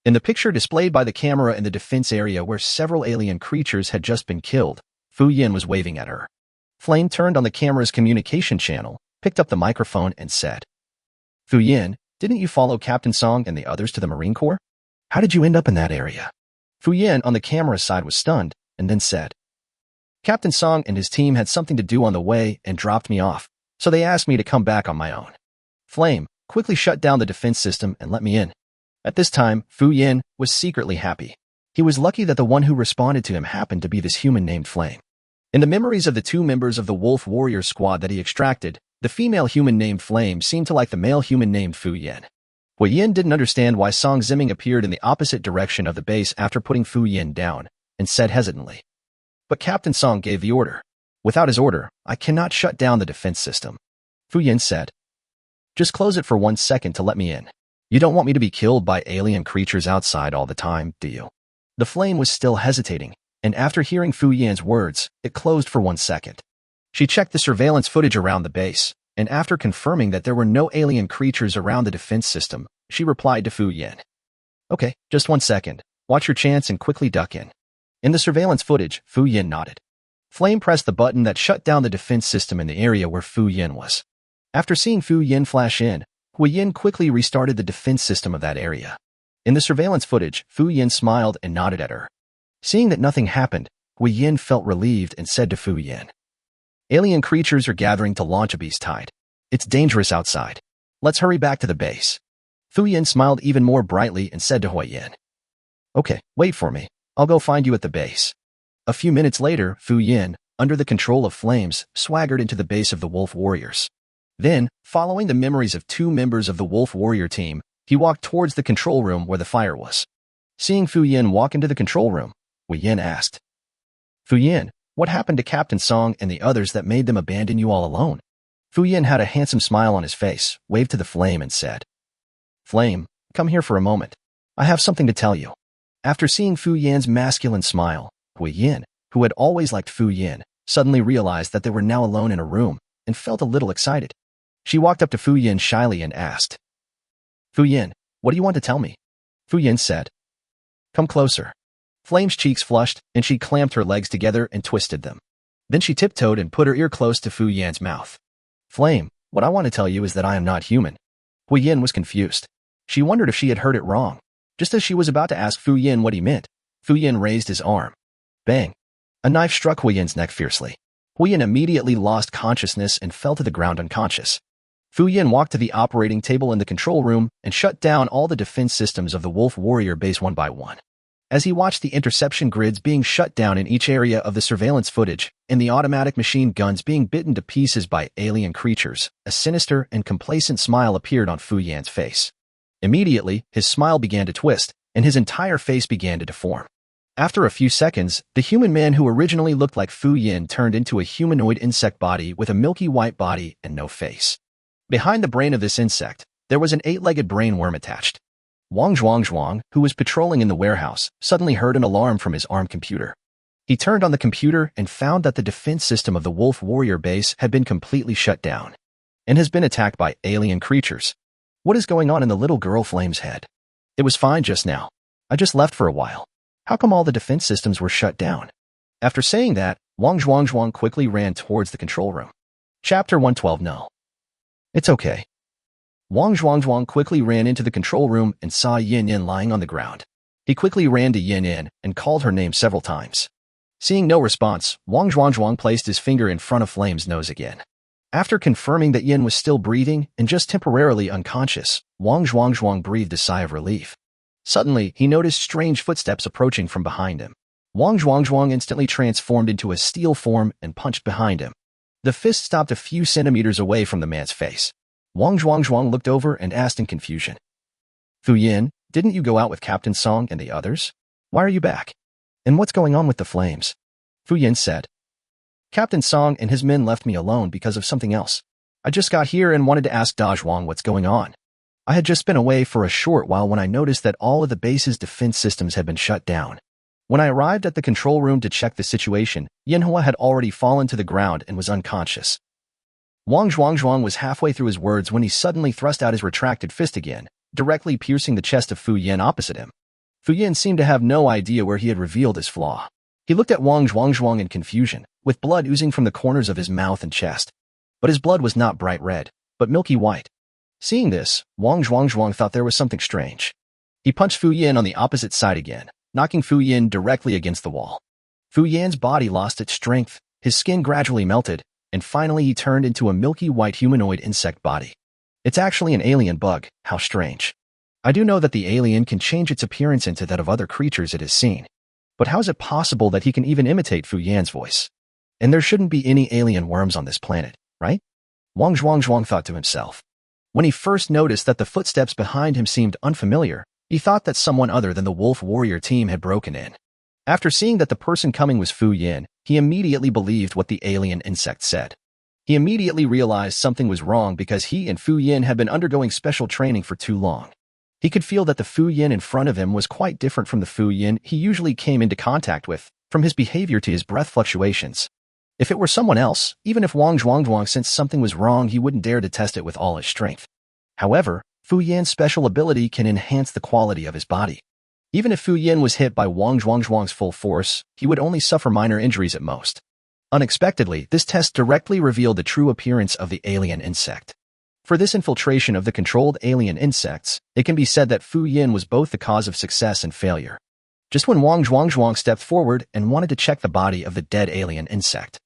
In the picture displayed by the camera in the defense area where several alien creatures had just been killed, Fu Yan was waving at her. Flame turned on the camera's communication channel, picked up the microphone and said, "Fu Yan, didn't you follow Captain Song and the others to the Marine Corps? How did you end up in that area?" Fu Yan on the camera side was stunned, and then said, "Captain Song and his team had something to do on the way and dropped me off, so they asked me to come back on my own. Flame quickly shut down the defense system and let me in." At this time, Fu Yan was secretly happy. He was lucky that the one who responded to him happened to be this human named Flame. In the memories of the two members of the Wolf Warrior squad that he extracted, the female human named Flame seemed to like the male human named Fu Yin. Hui Yin didn't understand why Song Ziming appeared in the opposite direction of the base after putting Fu Yin down, and said hesitantly, "But Captain Song gave the order. Without his order, I cannot shut down the defense system." Fu Yin said, "Just close it for 1 second to let me in. You don't want me to be killed by alien creatures outside all the time, do you?" The Flame was still hesitating, and after hearing Fu Yin's words, it closed for 1 second. She checked the surveillance footage around the base, and after confirming that there were no alien creatures around the defense system, she replied to Fu Yin, "Okay, just 1 second. Watch your chance and quickly duck in." In the surveillance footage, Fu Yin nodded. Flame pressed the button that shut down the defense system in the area where Fu Yin was. After seeing Fu Yin flash in, Hui Yin quickly restarted the defense system of that area. In the surveillance footage, Fu Yin smiled and nodded at her. Seeing that nothing happened, Hui Yin felt relieved and said to Fu Yin, "Alien creatures are gathering to launch a beast tide. It's dangerous outside. Let's hurry back to the base." Fu Yin smiled even more brightly and said to Hui Yin, "Okay, wait for me. I'll go find you at the base." A few minutes later, Fu Yin, under the control of Flames, swaggered into the base of the Wolf Warriors. Then, following the memories of two members of the Wolf Warrior team, he walked towards the control room where the fire was. Seeing Fu Yin walk into the control room, Hui Yin asked, "Fu Yin, what happened to Captain Song and the others that made them abandon you all alone?" Fu Yin had a handsome smile on his face, waved to the Flame and said, "Flame, come here for a moment. I have something to tell you." After seeing Fu Yin's masculine smile, Hui Yin, who had always liked Fu Yin, suddenly realized that they were now alone in a room and felt a little excited. She walked up to Fu Yin shyly and asked, "Fu Yin, what do you want to tell me?" Fu Yin said, "Come closer." Flame's cheeks flushed, and she clamped her legs together and twisted them. Then she tiptoed and put her ear close to Fu Yin's mouth. "Flame, what I want to tell you is that I am not human." Hui Yin was confused. She wondered if she had heard it wrong. Just as she was about to ask Fu Yin what he meant, Fu Yin raised his arm. Bang! A knife struck Hui Yin's neck fiercely. Hui Yin immediately lost consciousness and fell to the ground unconscious. Fu Yin walked to the operating table in the control room and shut down all the defense systems of the Wolf Warrior base one by one. As he watched the interception grids being shut down in each area of the surveillance footage and the automatic machine guns being bitten to pieces by alien creatures, a sinister and complacent smile appeared on Fu Yin's face. Immediately, his smile began to twist, and his entire face began to deform. After a few seconds, the human man who originally looked like Fu Yin turned into a humanoid insect body with a milky white body and no face. Behind the brain of this insect, there was an 8-legged brain worm attached. Wang Zhuang, who was patrolling in the warehouse, suddenly heard an alarm from his armed computer. He turned on the computer and found that the defense system of the Wolf Warrior base had been completely shut down and has been attacked by alien creatures. What is going on in the little girl Flame's head? It was fine just now. I just left for a while. How come all the defense systems were shut down? After saying that, Wang Zhuang quickly ran towards the control room. Chapter 112. No. It's okay. Wang Zhuang quickly ran into the control room and saw Yin Yin lying on the ground. He quickly ran to Yin Yin and called her name several times. Seeing no response, Wang Zhuang placed his finger in front of Flame's nose again. After confirming that Yin was still breathing and just temporarily unconscious, Wang Zhuang breathed a sigh of relief. Suddenly, he noticed strange footsteps approaching from behind him. Wang Zhuang instantly transformed into a steel form and punched behind him. The fist stopped a few centimeters away from the man's face. Wang Zhuang looked over and asked in confusion, "Fu Yin, didn't you go out with Captain Song and the others? Why are you back? And what's going on with the Flames?" Fu Yin said, "Captain Song and his men left me alone because of something else. I just got here and wanted to ask Da Zhuang what's going on. I had just been away for a short while when I noticed that all of the base's defense systems had been shut down. When I arrived at the control room to check the situation, Yanhua had already fallen to the ground and was unconscious." Wang Zhuang was halfway through his words when he suddenly thrust out his retracted fist again, directly piercing the chest of Fu Yin opposite him. Fu Yin seemed to have no idea where he had revealed his flaw. He looked at Wang Zhuang in confusion, with blood oozing from the corners of his mouth and chest. But his blood was not bright red, but milky white. Seeing this, Wang Zhuang thought there was something strange. He punched Fu Yin on the opposite side again, knocking Fu Yin directly against the wall. Fu Yin's body lost its strength, his skin gradually melted, and finally he turned into a milky white humanoid insect body. It's actually an alien bug, how strange. I do know that the alien can change its appearance into that of other creatures it has seen. But how is it possible that he can even imitate Fu Yan's voice? And there shouldn't be any alien worms on this planet, right? Wang Zhuang thought to himself. When he first noticed that the footsteps behind him seemed unfamiliar, he thought that someone other than the wolf warrior team had broken in. After seeing that the person coming was Fu Yin, he immediately believed what the alien insect said. He immediately realized something was wrong because he and Fu Yin had been undergoing special training for too long. He could feel that the Fu Yin in front of him was quite different from the Fu Yin he usually came into contact with, from his behavior to his breath fluctuations. If it were someone else, even if Wang Zhuang sensed something was wrong, he wouldn't dare to test it with all his strength. However, Fu Yin's special ability can enhance the quality of his body. Even if Fu Yin was hit by Wang Zhuang's full force, he would only suffer minor injuries at most. Unexpectedly, this test directly revealed the true appearance of the alien insect. For this infiltration of the controlled alien insects, it can be said that Fu Yin was both the cause of success and failure. Just when Wang Zhuang stepped forward and wanted to check the body of the dead alien insect,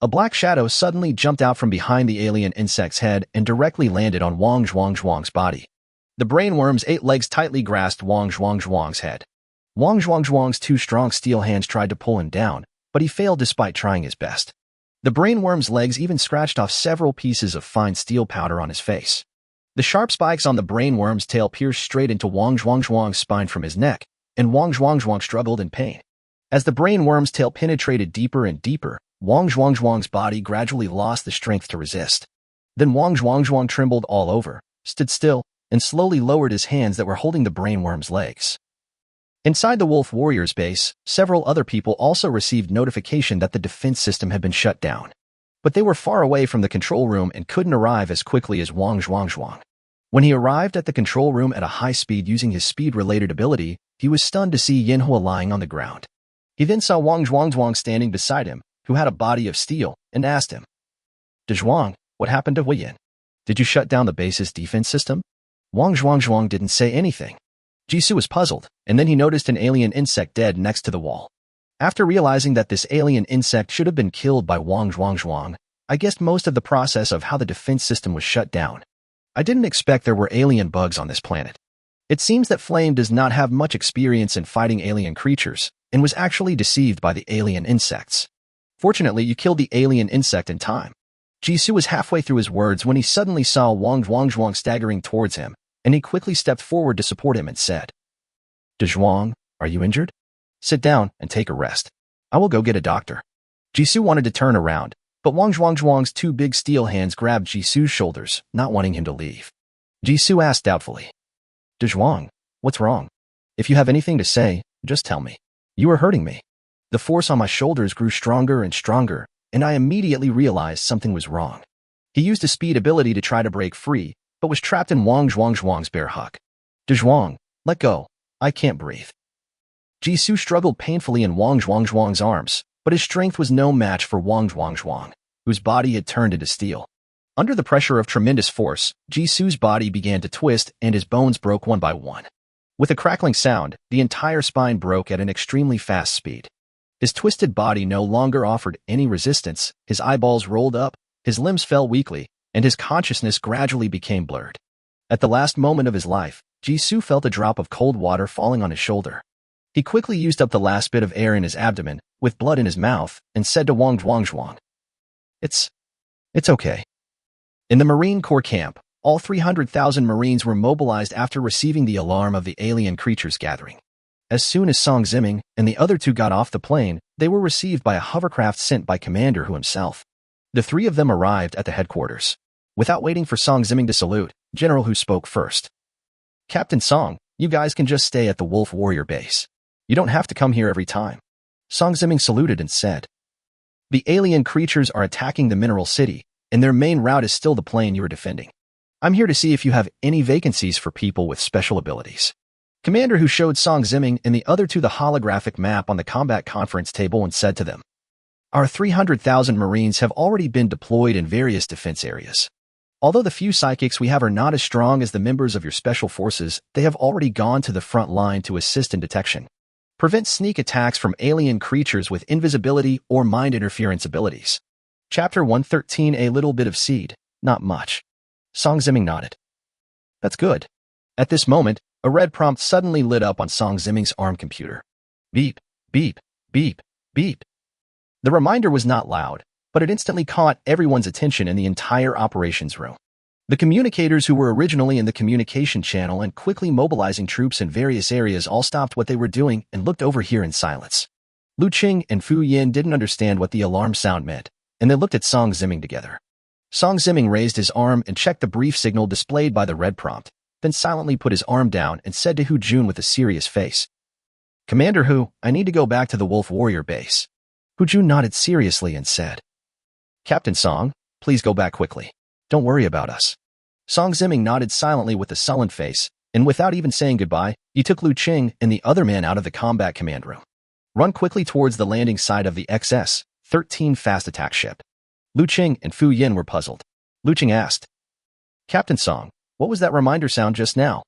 a black shadow suddenly jumped out from behind the alien insect's head and directly landed on Wang Zhuang's body. The brainworm's 8 legs tightly grasped Wang Zhuang's head. Wang Zhuang's 2 strong steel hands tried to pull him down, but he failed despite trying his best. The brainworm's legs even scratched off several pieces of fine steel powder on his face. The sharp spikes on the brainworm's tail pierced straight into Wang Zhuang's spine from his neck, and Wang Zhuang struggled in pain. As the brainworm's tail penetrated deeper and deeper, Wang Zhuang's body gradually lost the strength to resist. Then Wang Zhuang trembled all over, stood still, and slowly lowered his hands that were holding the brainworm's legs. Inside the Wolf Warrior's base, several other people also received notification that the defense system had been shut down. But they were far away from the control room and couldn't arrive as quickly as Wang Zhuang. When he arrived at the control room at a high speed using his speed-related ability, he was stunned to see Yanhua lying on the ground. He then saw Wang Zhuang standing beside him, who had a body of steel, and asked him, "Zhuang, what happened to Hu Yin? Did you shut down the base's defense system?" Wang Zhuang didn't say anything. Jisoo was puzzled, and then he noticed an alien insect dead next to the wall. After realizing that this alien insect should have been killed by Wang Zhuang, I guessed most of the process of how the defense system was shut down. I didn't expect there were alien bugs on this planet. It seems that Flame does not have much experience in fighting alien creatures, and was actually deceived by the alien insects. Fortunately, you killed the alien insect in time. Jisoo was halfway through his words when he suddenly saw Wang Zhuang staggering towards him, and he quickly stepped forward to support him and said, "Zhuang, are you injured? Sit down and take a rest. I will go get a doctor." Jisoo wanted to turn around, but Wang Zhuang's 2 big steel hands grabbed Jisoo's shoulders, not wanting him to leave. Jisoo asked doubtfully, "Zhuang, what's wrong? If you have anything to say, just tell me. You are hurting me." The force on my shoulders grew stronger and stronger, and I immediately realized something was wrong. He used his speed ability to try to break free, but was trapped in Wang Zhuang's bear hug. "Zhuang, let go. I can't breathe." Jisoo struggled painfully in Wang Zhuang's arms, but his strength was no match for Wang Zhuang, whose body had turned into steel. Under the pressure of tremendous force, Jisoo's body began to twist and his bones broke one by one. With a crackling sound, the entire spine broke at an extremely fast speed. His twisted body no longer offered any resistance, his eyeballs rolled up, his limbs fell weakly, and his consciousness gradually became blurred. At the last moment of his life, Jisoo felt a drop of cold water falling on his shoulder. He quickly used up the last bit of air in his abdomen, with blood in his mouth, and said to Wang Zhuang, It's okay." In the Marine Corps camp, all 300,000 Marines were mobilized after receiving the alarm of the alien creatures gathering. As soon as Song Ziming and the other 2 got off the plane, they were received by a hovercraft sent by Commander Hu himself. The 3 of them arrived at the headquarters. Without waiting for Song Ziming to salute, General Hu spoke first. "Captain Song, you guys can just stay at the Wolf Warrior base. You don't have to come here every time." Song Ziming saluted and said, "The alien creatures are attacking the Mineral City, and their main route is still the plane you are defending. I'm here to see if you have any vacancies for people with special abilities." Commander Hu showed Song Ziming and the other 2 the holographic map on the combat conference table and said to them, "Our 300,000 Marines have already been deployed in various defense areas. Although the few psychics we have are not as strong as the members of your special forces, they have already gone to the front line to assist in detection. Prevent sneak attacks from alien creatures with invisibility or mind interference abilities." Chapter 113, A little bit of seed, not much. Song Ziming nodded. "That's good." At this moment, a red prompt suddenly lit up on Song Ziming's ARM computer. Beep, beep, beep, beep. The reminder was not loud, but it instantly caught everyone's attention in the entire operations room. The communicators who were originally in the communication channel and quickly mobilizing troops in various areas all stopped what they were doing and looked over here in silence. Liu Cheng and Fu Yin didn't understand what the alarm sound meant, and they looked at Song Ziming together. Song Ziming raised his arm and checked the brief signal displayed by the red prompt, then silently put his arm down and said to Hu Jun with a serious face, "Commander Hu, I need to go back to the Wolf Warrior base." Hu Jun nodded seriously and said, "Captain Song, please go back quickly. Don't worry about us." Song Ziming nodded silently with a sullen face, and without even saying goodbye, he took Liu Cheng and the other man out of the combat command room. Run quickly towards the landing site of the XS-13 fast attack ship. Liu Cheng and Fu Yin were puzzled. Liu Cheng asked, "Captain Song, what was that reminder sound just now?"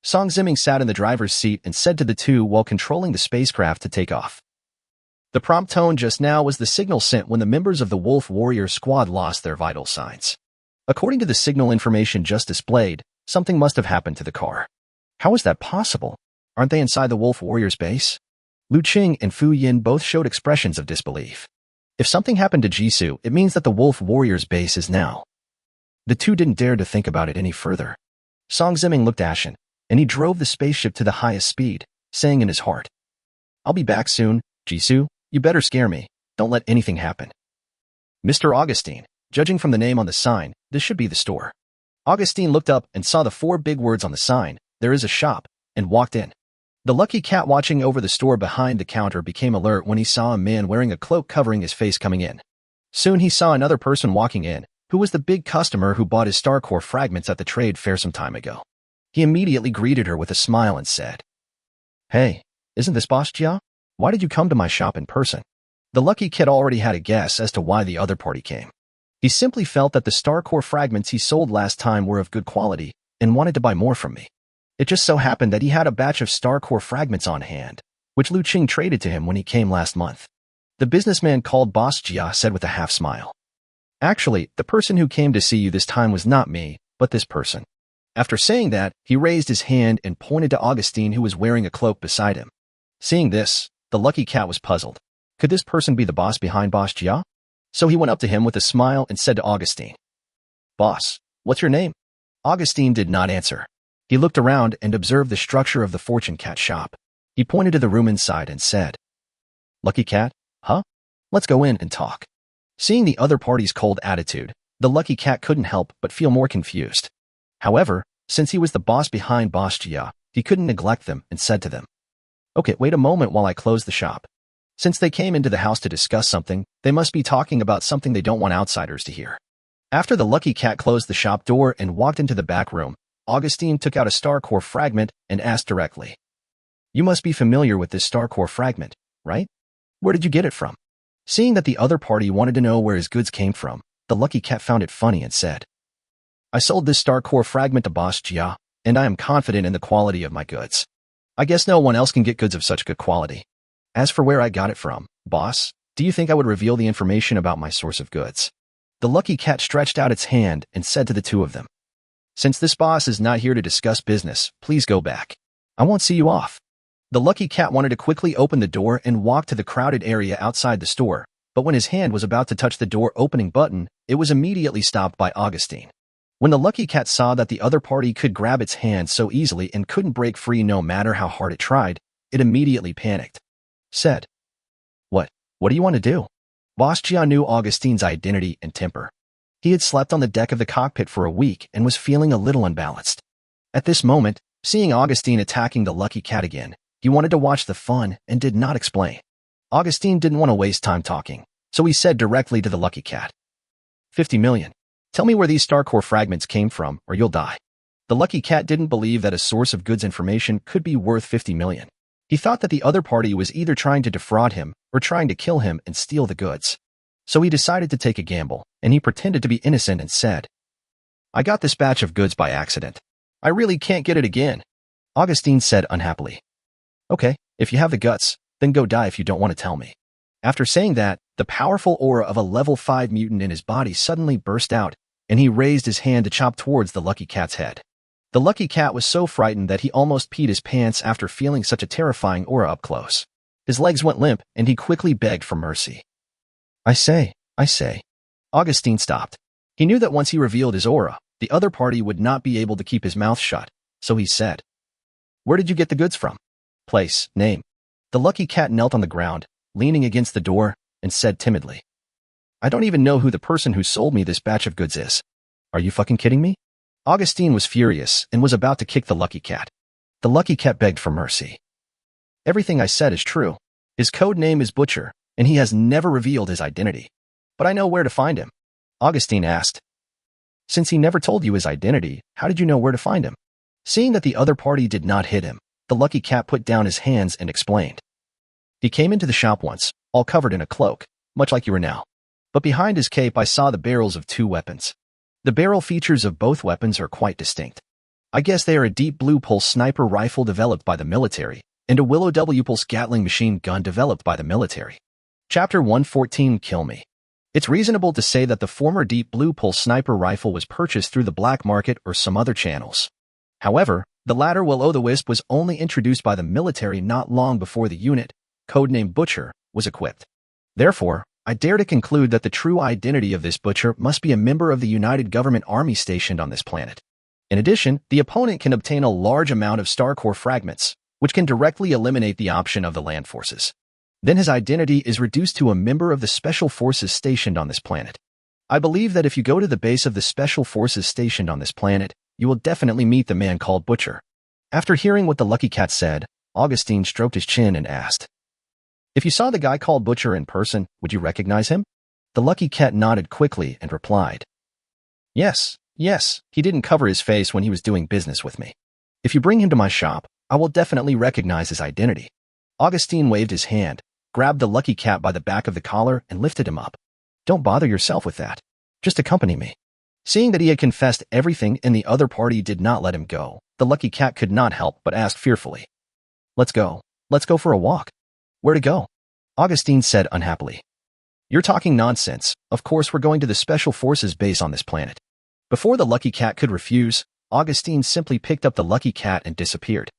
Song Ziming sat in the driver's seat and said to the two while controlling the spacecraft to take off. The prompt tone just now was the signal sent when the members of the Wolf Warrior squad lost their vital signs. According to the signal information just displayed, something must have happened to the car. How is that possible? Aren't they inside the Wolf Warrior's base? Liu Cheng and Fu Yin both showed expressions of disbelief. If something happened to Jisoo, it means that the Wolf Warrior's base is now. The two didn't dare to think about it any further. Song Ziming looked ashen, and he drove the spaceship to the highest speed, saying in his heart, "I'll be back soon, Jisoo, you better scare me. Don't let anything happen." Mr. Augustine, judging from the name on the sign, this should be the store. Augustine looked up and saw the 4 big words on the sign, "There is a shop," and walked in. The lucky cat watching over the store behind the counter became alert when he saw a man wearing a cloak covering his face coming in. Soon he saw another person walking in, who was the big customer who bought his star core fragments at the trade fair some time ago. He immediately greeted her with a smile and said, "Hey, isn't this Boss Jia? Why did you come to my shop in person?" The lucky kid already had a guess as to why the other party came. He simply felt that the star core fragments he sold last time were of good quality and wanted to buy more from me. It just so happened that he had a batch of star core fragments on hand, which Liu Cheng traded to him when he came last month. The businessman called Boss Jia said with a half smile, "Actually, the person who came to see you this time was not me, but this person." After saying that, he raised his hand and pointed to Augustine, who was wearing a cloak beside him. Seeing this, the lucky cat was puzzled. Could this person be the boss behind Boss Jia? So he went up to him with a smile and said to Augustine, "Boss, what's your name?" Augustine did not answer. He looked around and observed the structure of the fortune cat shop. He pointed to the room inside and said, "Lucky cat, huh? Let's go in and talk." Seeing the other party's cold attitude, the lucky cat couldn't help but feel more confused. However, since he was the boss behind Boss Jia, he couldn't neglect them and said to them, "Okay, wait a moment while I close the shop." Since they came into the house to discuss something, they must be talking about something they don't want outsiders to hear. After the lucky cat closed the shop door and walked into the back room, Augustine took out a star core fragment and asked directly, "You must be familiar with this star core fragment, right? Where did you get it from?" Seeing that the other party wanted to know where his goods came from, the lucky cat found it funny and said, "I sold this star core fragment to Boss Jia, and I am confident in the quality of my goods. I guess no one else can get goods of such good quality. As for where I got it from, boss, do you think I would reveal the information about my source of goods?" The lucky cat stretched out its hand and said to the two of them, "Since this boss is not here to discuss business, please go back. I won't see you off." The lucky cat wanted to quickly open the door and walk to the crowded area outside the store, but when his hand was about to touch the door opening button, it was immediately stopped by Augustine. When the lucky cat saw that the other party could grab its hand so easily and couldn't break free no matter how hard it tried, it immediately panicked. Said, What do you want to do?" Boss Jia knew Augustine's identity and temper. He had slept on the deck of the cockpit for a week and was feeling a little unbalanced. At this moment, seeing Augustine attacking the lucky cat again, he wanted to watch the fun and did not explain. Augustine didn't want to waste time talking, so he said directly to the lucky cat, 50 million. Tell me where these star core fragments came from or you'll die." The lucky cat didn't believe that a source of goods information could be worth 50 million. He thought that the other party was either trying to defraud him or trying to kill him and steal the goods. So he decided to take a gamble, and he pretended to be innocent and said, "I got this batch of goods by accident. I really can't get it again." Augustine said unhappily, "Okay, if you have the guts, then go die if you don't want to tell me." After saying that, the powerful aura of a level 5 mutant in his body suddenly burst out, and he raised his hand to chop towards the lucky cat's head. The lucky cat was so frightened that he almost peed his pants after feeling such a terrifying aura up close. His legs went limp, and he quickly begged for mercy. I say. Augustine stopped. He knew that once he revealed his aura, the other party would not be able to keep his mouth shut, so he said, "Where did you get the goods from?" "Place, name." The lucky cat knelt on the ground, leaning against the door, and said timidly, "I don't even know who the person who sold me this batch of goods is." "Are you fucking kidding me?" Augustine was furious and was about to kick the lucky cat. The lucky cat begged for mercy. "Everything I said is true. His code name is Butcher, and he has never revealed his identity. But I know where to find him." Augustine asked, "Since he never told you his identity, how did you know where to find him?" Seeing that the other party did not hit him, the lucky cat put down his hands and explained. "He came into the shop once, all covered in a cloak, much like you are now. But behind his cape I saw the barrels of 2 weapons. The barrel features of both weapons are quite distinct. I guess they are a deep blue pulse sniper rifle developed by the military, and a Willow W pulse Gatling machine gun developed by the military." Chapter 114 Kill Me. It's reasonable to say that the former deep blue pulse sniper rifle was purchased through the black market or some other channels. However, the latter Will-O-the-Wisp was only introduced by the military not long before the unit, codenamed Butcher, was equipped. Therefore, I dare to conclude that the true identity of this Butcher must be a member of the United Government Army stationed on this planet. In addition, the opponent can obtain a large amount of star core fragments, which can directly eliminate the option of the land forces. Then his identity is reduced to a member of the special forces stationed on this planet. I believe that if you go to the base of the special forces stationed on this planet, you will definitely meet the man called Butcher. After hearing what the lucky cat said, Augustine stroked his chin and asked, "If you saw the guy called Butcher in person, would you recognize him?" The lucky cat nodded quickly and replied, Yes, he didn't cover his face when he was doing business with me. If you bring him to my shop, I will definitely recognize his identity." Augustine waved his hand, grabbed the lucky cat by the back of the collar and lifted him up. "Don't bother yourself with that. Just accompany me." Seeing that he had confessed everything and the other party did not let him go, the lucky cat could not help but ask fearfully, Let's go for a walk." "Where to go?" Augustine said unhappily. "You're talking nonsense. Of course we're going to the Special Forces base on this planet." Before the lucky cat could refuse, Augustine simply picked up the lucky cat and disappeared.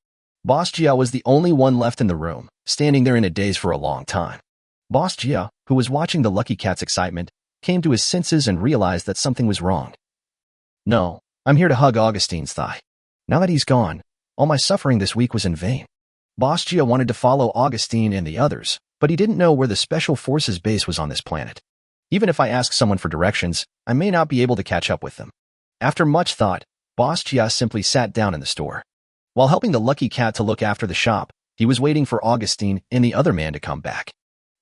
Boss Jia was the only one left in the room, standing there in a daze for a long time. Boss Jia, who was watching the lucky cat's excitement, came to his senses and realized that something was wrong. "No, I'm here to hug Augustine's thigh. Now that he's gone, all my suffering this week was in vain." Boss Jia wanted to follow Augustine and the others, but he didn't know where the Special Forces base was on this planet. Even if I ask someone for directions, I may not be able to catch up with them. After much thought, Boss Jia simply sat down in the store. While helping the lucky cat to look after the shop, he was waiting for Augustine and the other man to come back.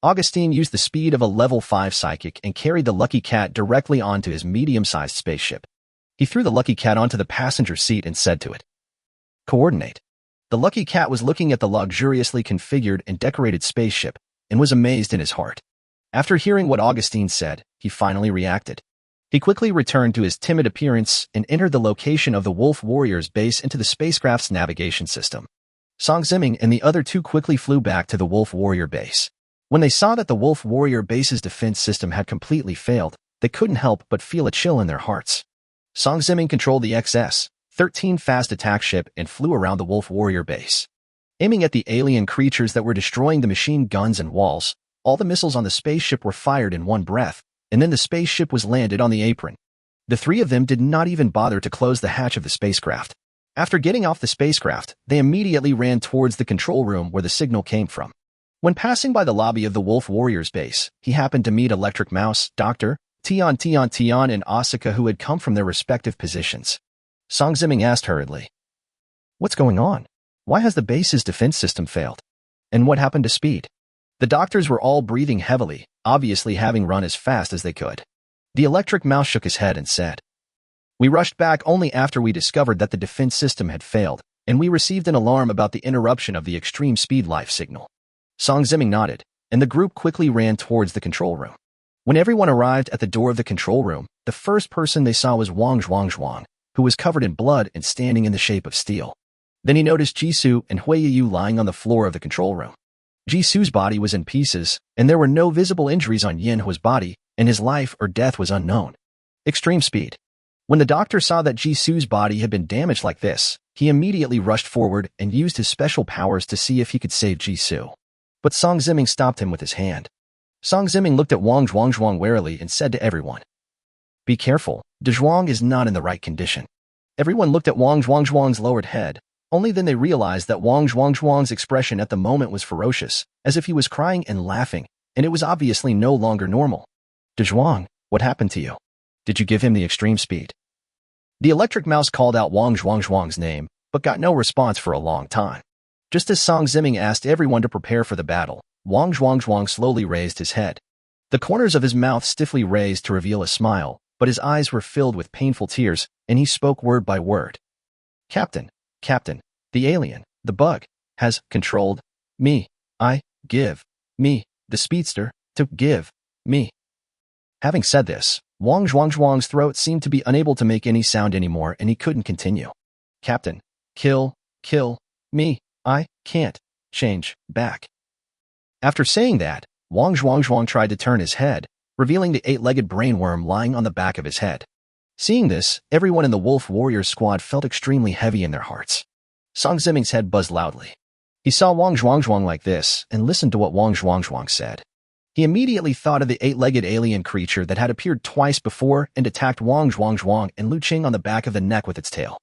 Augustine used the speed of a level 5 psychic and carried the lucky cat directly onto his medium-sized spaceship. He threw the lucky cat onto the passenger seat and said to it, "Coordinate." The lucky cat was looking at the luxuriously configured and decorated spaceship and was amazed in his heart. After hearing what Augustine said, he finally reacted. He quickly returned to his timid appearance and entered the location of the Wolf Warriors base into the spacecraft's navigation system. Song Ziming and the other two quickly flew back to the Wolf Warrior base. When they saw that the Wolf Warrior base's defense system had completely failed, they couldn't help but feel a chill in their hearts. Song Ziming controlled the XS-13 fast attack ship and flew around the Wolf Warrior base. Aiming at the alien creatures that were destroying the machine guns and walls, all the missiles on the spaceship were fired in one breath, and then the spaceship was landed on the apron. The three of them did not even bother to close the hatch of the spacecraft. After getting off the spacecraft, they immediately ran towards the control room where the signal came from. When passing by the lobby of the Wolf Warriors base, he happened to meet Electric Mouse, Dr. Tian, and Asuka, who had come from their respective positions. Song Ziming asked hurriedly, "What's going on? Why has the base's defense system failed? And what happened to speed?" The doctors were all breathing heavily, obviously having run as fast as they could. The Electric Mouse shook his head and said, "We rushed back only after we discovered that the defense system had failed, and we received an alarm about the interruption of the extreme speed life signal." Song Ziming nodded, and the group quickly ran towards the control room. When everyone arrived at the door of the control room, the first person they saw was Wang Zhuang, who was covered in blood and standing in the shape of steel. Then he noticed Jisoo and Huiyu lying on the floor of the control room. Jisoo's body was in pieces, and there were no visible injuries on Yanhua's body, and his life or death was unknown. Extreme speed. When the doctor saw that Jisoo's body had been damaged like this, he immediately rushed forward and used his special powers to see if he could save Jisoo. But Song Ziming stopped him with his hand. Song Ziming looked at Wang Zhuang warily and said to everyone, "Be careful, De Zhuang is not in the right condition." Everyone looked at Wang Zhuang's lowered head. Only then they realized that Wang Zhuang's expression at the moment was ferocious, as if he was crying and laughing, and it was obviously no longer normal. "De Zhuang, what happened to you? Did you give him the extreme speed?" The electric mouse called out Wang Zhuang's name, but got no response for a long time. Just as Song Ziming asked everyone to prepare for the battle, Wang Zhuang slowly raised his head. The corners of his mouth stiffly raised to reveal a smile, but his eyes were filled with painful tears, and he spoke word by word. Captain, the alien, the bug, has controlled me. I give me the speedster to give me." Having said this, Wang Zhuang's throat seemed to be unable to make any sound anymore, and he couldn't continue. "Captain, kill me. I can't change back." After saying that, Wang Zhuang tried to turn his head, revealing the 8-legged brainworm lying on the back of his head. Seeing this, everyone in the Wolf Warriors squad felt extremely heavy in their hearts. Song Ziming's head buzzed loudly. He saw Wang Zhuang like this and listened to what Wang Zhuang said. He immediately thought of the 8-legged alien creature that had appeared twice before and attacked Wang Zhuang and Liu Cheng on the back of the neck with its tail.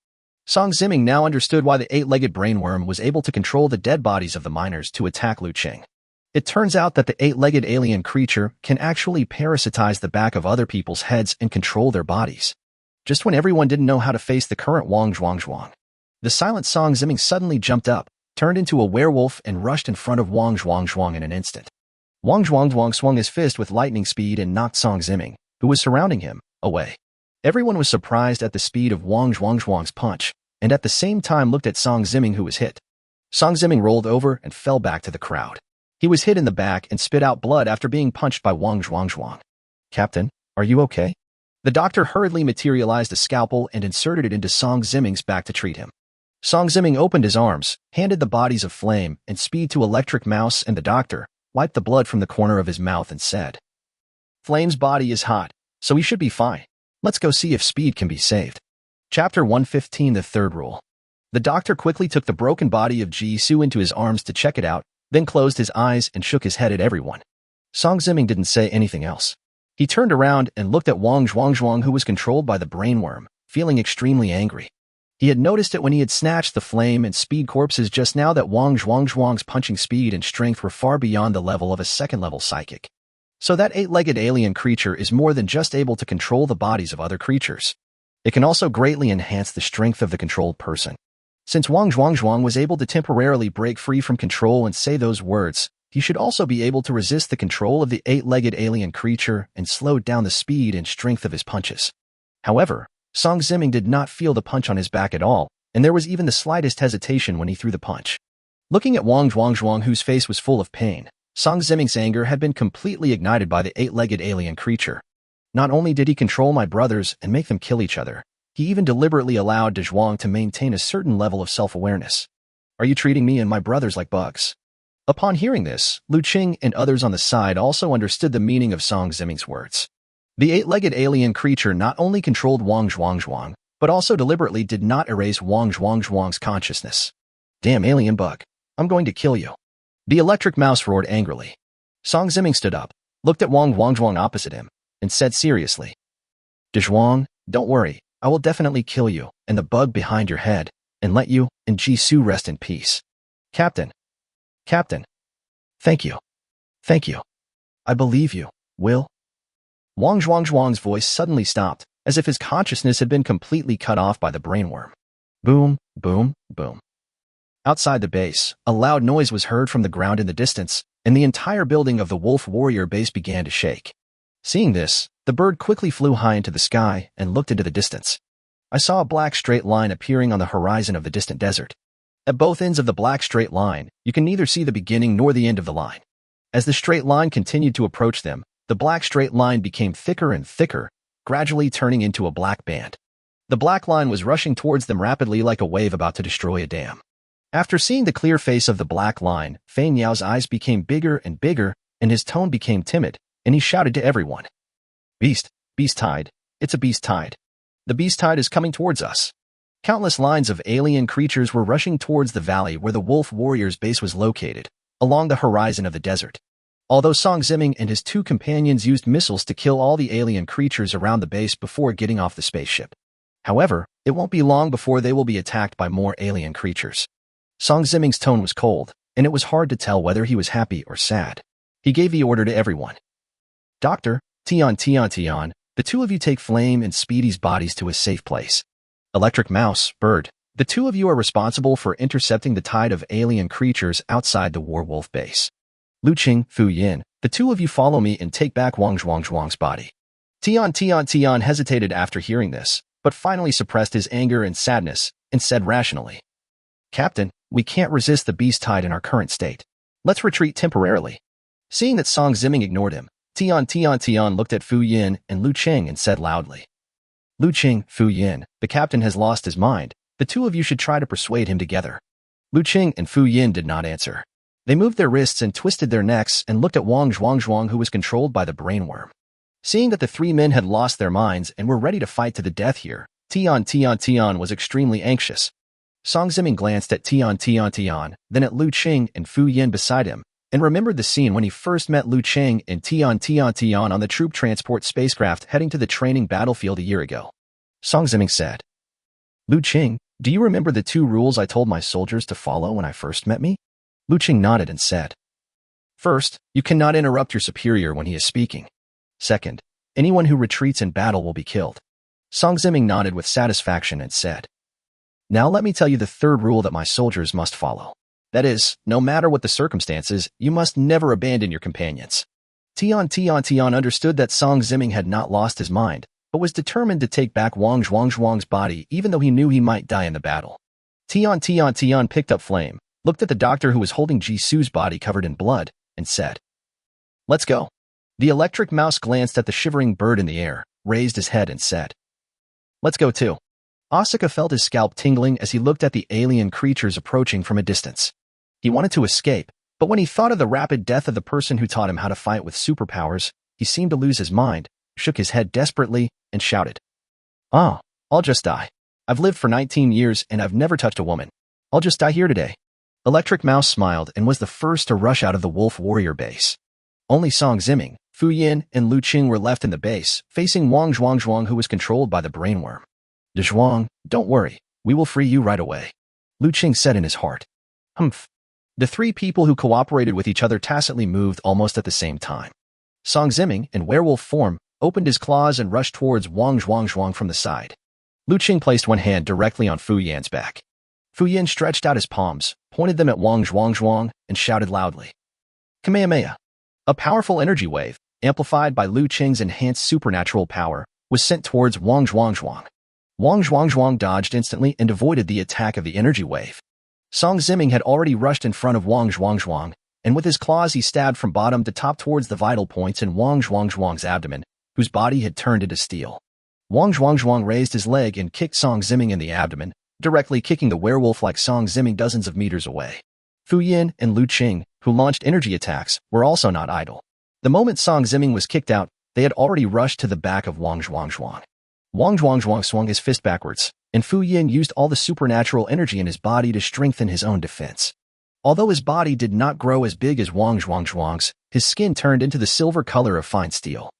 Song Ziming now understood why the 8-legged brainworm was able to control the dead bodies of the miners to attack Liu Cheng. It turns out that the 8-legged alien creature can actually parasitize the back of other people's heads and control their bodies. Just when everyone didn't know how to face the current Wang Zhuang, the silent Song Ziming suddenly jumped up, turned into a werewolf and rushed in front of Wang Zhuang in an instant. Wang Zhuang swung his fist with lightning speed and knocked Song Ziming, who was surrounding him, away. Everyone was surprised at the speed of Wang Zhuang's punch, and at the same time looked at Song Ziming, who was hit. Song Ziming rolled over and fell back to the crowd. He was hit in the back and spit out blood after being punched by Wang Zhuang. "Captain, are you okay?" The doctor hurriedly materialized a scalpel and inserted it into Song Ziming's back to treat him. Song Ziming opened his arms, handed the bodies of Flame and Speed to Electric Mouse, and the doctor wiped the blood from the corner of his mouth and said, "Flame's body is hot, so he should be fine. Let's go see if Speed can be saved." Chapter 115, The Third Rule. The doctor quickly took the broken body of Jisoo into his arms to check it out, then closed his eyes and shook his head at everyone. Song Ziming didn't say anything else. He turned around and looked at Wang Zhuang, who was controlled by the brainworm, feeling extremely angry. He had noticed it when he had snatched the Flame and Speed corpses just now that Wang Zhuang's punching speed and strength were far beyond the level of a second-level psychic. So that 8-legged alien creature is more than just able to control the bodies of other creatures. It can also greatly enhance the strength of the controlled person. Since Wang Zhuang was able to temporarily break free from control and say those words, he should also be able to resist the control of the 8-legged alien creature and slow down the speed and strength of his punches. However, Song Ziming did not feel the punch on his back at all, and there was even the slightest hesitation when he threw the punch. Looking at Wang Zhuang, whose face was full of pain, Song Ziming's anger had been completely ignited by the 8-legged alien creature. Not only did he control my brothers and make them kill each other, he even deliberately allowed De Zhuang to maintain a certain level of self-awareness. "Are you treating me and my brothers like bugs?" Upon hearing this, Liu Cheng and others on the side also understood the meaning of Song Ziming's words. The 8-legged alien creature not only controlled Wang Zhuang, but also deliberately did not erase Wang Zhuang's consciousness. "Damn alien bug, I'm going to kill you." The electric mouse roared angrily. Song Ziming stood up, looked at Wang Zhuang opposite him, and said seriously, "De Zhuang, don't worry. I will definitely kill you and the bug behind your head, and let you and Jisoo rest in peace. Captain. Thank you. I believe you, Will." Wang Zhuang's voice suddenly stopped, as if his consciousness had been completely cut off by the brainworm. Boom, boom, boom. Outside the base, a loud noise was heard from the ground in the distance, and the entire building of the Wolf Warrior base began to shake. Seeing this, the bird quickly flew high into the sky and looked into the distance. I saw a black straight line appearing on the horizon of the distant desert. At both ends of the black straight line, you can neither see the beginning nor the end of the line. As the straight line continued to approach them, the black straight line became thicker and thicker, gradually turning into a black band. The black line was rushing towards them rapidly like a wave about to destroy a dam. After seeing the clear face of the black line, Fang Yao's eyes became bigger and bigger, and his tone became timid, and he shouted to everyone, Beast tide, it's a beast tide. The beast tide is coming towards us." Countless lines of alien creatures were rushing towards the valley where the Wolf Warriors base was located, along the horizon of the desert. Although Song Ziming and his two companions used missiles to kill all the alien creatures around the base before getting off the spaceship. However, it won't be long before they will be attacked by more alien creatures. Song Ziming's tone was cold, and it was hard to tell whether he was happy or sad. He gave the order to everyone. Doctor, Tian, the two of you take Flame and Speedy's bodies to a safe place. Electric Mouse, Bird, the two of you are responsible for intercepting the tide of alien creatures outside the Werewolf base. Liu Cheng, Fu Yin, the two of you follow me and take back Wang Zhuang's body. Tian hesitated after hearing this, but finally suppressed his anger and sadness, and said rationally, Captain, we can't resist the beast tide in our current state. Let's retreat temporarily. Seeing that Song Ziming ignored him, Tian looked at Fu Yin and Liu Cheng and said loudly, Liu Cheng, Fu Yin, the captain has lost his mind. The two of you should try to persuade him together. Liu Cheng and Fu Yin did not answer. They moved their wrists and twisted their necks and looked at Wang Zhuang, who was controlled by the brainworm. Seeing that the three men had lost their minds and were ready to fight to the death here, Tian was extremely anxious. Song Ziming glanced at Tian, then at Liu Cheng and Fu Yin beside him, and remembered the scene when he first met Liu Cheng and Tian on the troop transport spacecraft heading to the training battlefield a year ago. Song Ziming said, Liu Cheng, do you remember the 2 rules I told my soldiers to follow when I first met me? Liu Cheng nodded and said, First, you cannot interrupt your superior when he is speaking. Second, anyone who retreats in battle will be killed. Song Ziming nodded with satisfaction and said, Now let me tell you the 3rd rule that my soldiers must follow. That is, no matter what the circumstances, you must never abandon your companions. Tian understood that Song Ziming had not lost his mind, but was determined to take back Wang Zhuang's body even though he knew he might die in the battle. Tian picked up Flame, looked at the doctor who was holding Jisu's body covered in blood, and said, Let's go. The electric mouse glanced at the shivering bird in the air, raised his head and said, Let's go too. Asuka felt his scalp tingling as he looked at the alien creatures approaching from a distance. He wanted to escape, but when he thought of the rapid death of the person who taught him how to fight with superpowers, he seemed to lose his mind, shook his head desperately, and shouted, I'll just die. I've lived for 19 years and I've never touched a woman. I'll just die here today. Electric Mouse smiled and was the first to rush out of the Wolf Warrior base. Only Song Ziming, Fu Yin, and Liu Cheng were left in the base, facing Wang Zhuang, who was controlled by the brainworm. De Zhuang, don't worry, we will free you right away. Liu Cheng said in his heart. Humph. The 3 people who cooperated with each other tacitly moved almost at the same time. Song Ziming, in werewolf form, opened his claws and rushed towards Wang Zhuang from the side. Liu Cheng placed one hand directly on Fu Yan's back. Fu Yan stretched out his palms, pointed them at Wang Zhuang, and shouted loudly, Kamehameha. A powerful energy wave, amplified by Liu Cheng's enhanced supernatural power, was sent towards Wang Zhuang. Wang Zhuang dodged instantly and avoided the attack of the energy wave. Song Ziming had already rushed in front of Wang Zhuang, and with his claws he stabbed from bottom to top towards the vital points in Wang Zhuang's abdomen, whose body had turned into steel. Wang Zhuang raised his leg and kicked Song Ziming in the abdomen, directly kicking the werewolf like Song Ziming dozens of meters away. Fu Yin and Liu Cheng, who launched energy attacks, were also not idle. The moment Song Ziming was kicked out, they had already rushed to the back of Wang Zhuang. Wang Zhuang swung his fist backwards, and Fu Yin used all the supernatural energy in his body to strengthen his own defense. Although his body did not grow as big as Wang Zhuang's, his skin turned into the silver color of fine steel.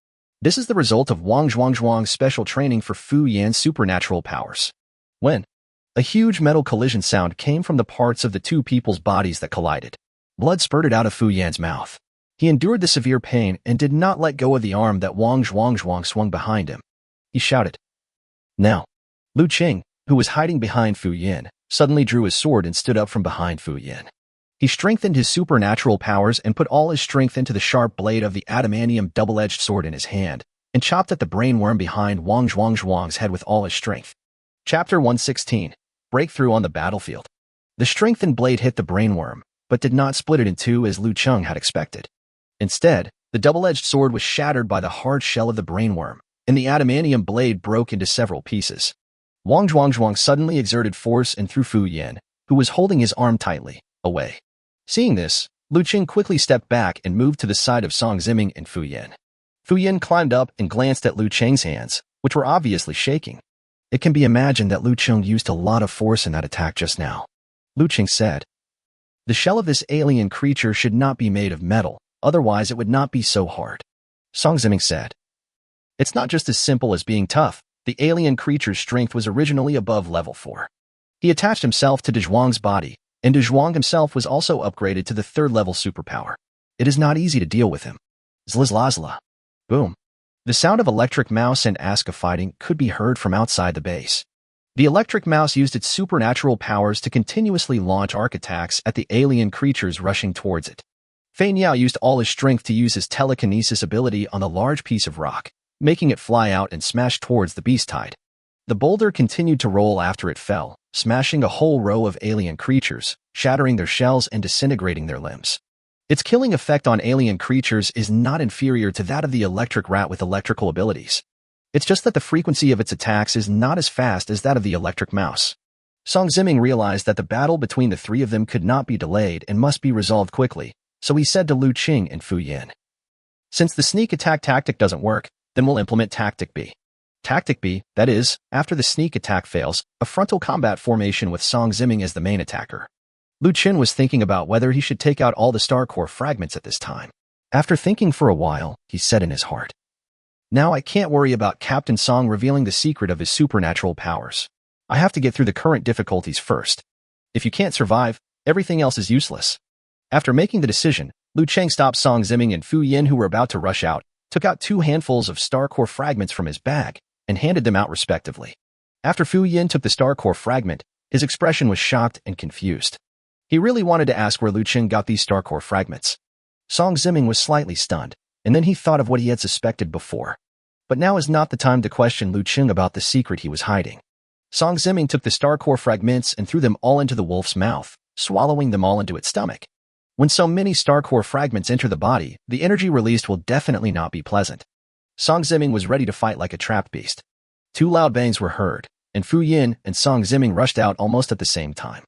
This is the result of Wang Zhuang's special training for Fu Yan's supernatural powers. When a huge metal collision sound came from the parts of the 2 people's bodies that collided, blood spurted out of Fu Yan's mouth. He endured the severe pain and did not let go of the arm that Wang Zhuang swung behind him. He shouted, Now. Liu Cheng, who was hiding behind Fu Yin, suddenly drew his sword and stood up from behind Fu Yin. He strengthened his supernatural powers and put all his strength into the sharp blade of the adamantium double-edged sword in his hand, and chopped at the brainworm behind Wang Zhuang's head with all his strength. Chapter 116. Breakthrough on the battlefield. The strengthened blade hit the brainworm, but did not split it in 2 as Liu Cheng had expected. Instead, the double-edged sword was shattered by the hard shell of the brainworm, and the adamantium blade broke into several pieces. Wang Zhuang suddenly exerted force and threw Fu Yin, who was holding his arm tightly, away. Seeing this, Liu Cheng quickly stepped back and moved to the side of Song Ziming and Fu Yin. Fu Yin climbed up and glanced at Liu Cheng's hands, which were obviously shaking. It can be imagined that Liu Cheng used a lot of force in that attack just now. Liu Cheng said, The shell of this alien creature should not be made of metal, otherwise it would not be so hard. Song Ziming said. It's not just as simple as being tough. The alien creature's strength was originally above level 4. He attached himself to De Zhuang's body, and De Zhuang himself was also upgraded to the 3rd level superpower. It is not easy to deal with him. Zlazlazla. Boom. The sound of electric mouse and Asuka fighting could be heard from outside the base. The electric mouse used its supernatural powers to continuously launch arc attacks at the alien creatures rushing towards it. Fei Niao used all his strength to use his telekinesis ability on the large piece of rock, making it fly out and smash towards the beast tide. The boulder continued to roll after it fell, smashing a whole row of alien creatures, shattering their shells and disintegrating their limbs. Its killing effect on alien creatures is not inferior to that of the electric rat with electrical abilities. It's just that the frequency of its attacks is not as fast as that of the electric mouse. Song Ziming realized that the battle between the three of them could not be delayed and must be resolved quickly, so he said to Liu Cheng and Fu Yin, "Since the sneak attack tactic doesn't work, then we'll implement Tactic B. Tactic B, that is, after the sneak attack fails, a frontal combat formation with Song Ziming as the main attacker." Liu Cheng was thinking about whether he should take out all the star core fragments at this time. After thinking for a while, he said in his heart, "Now I can't worry about Captain Song revealing the secret of his supernatural powers. I have to get through the current difficulties first. If you can't survive, everything else is useless." After making the decision, Liu Cheng stopped Song Ziming and Fu Yin, who were about to rush out, took out 2 handfuls of star core fragments from his bag, and handed them out respectively. After Fu Yin took the star core fragment, his expression was shocked and confused. He really wanted to ask where Liu Cheng got these star core fragments. Song Ziming was slightly stunned, and then he thought of what he had suspected before. But now is not the time to question Liu Cheng about the secret he was hiding. Song Ziming took the star core fragments and threw them all into the wolf's mouth, swallowing them all into its stomach. When so many star core fragments enter the body, the energy released will definitely not be pleasant. Song Ziming was ready to fight like a trapped beast. 2 loud bangs were heard, and Fu Yin and Song Ziming rushed out almost at the same time.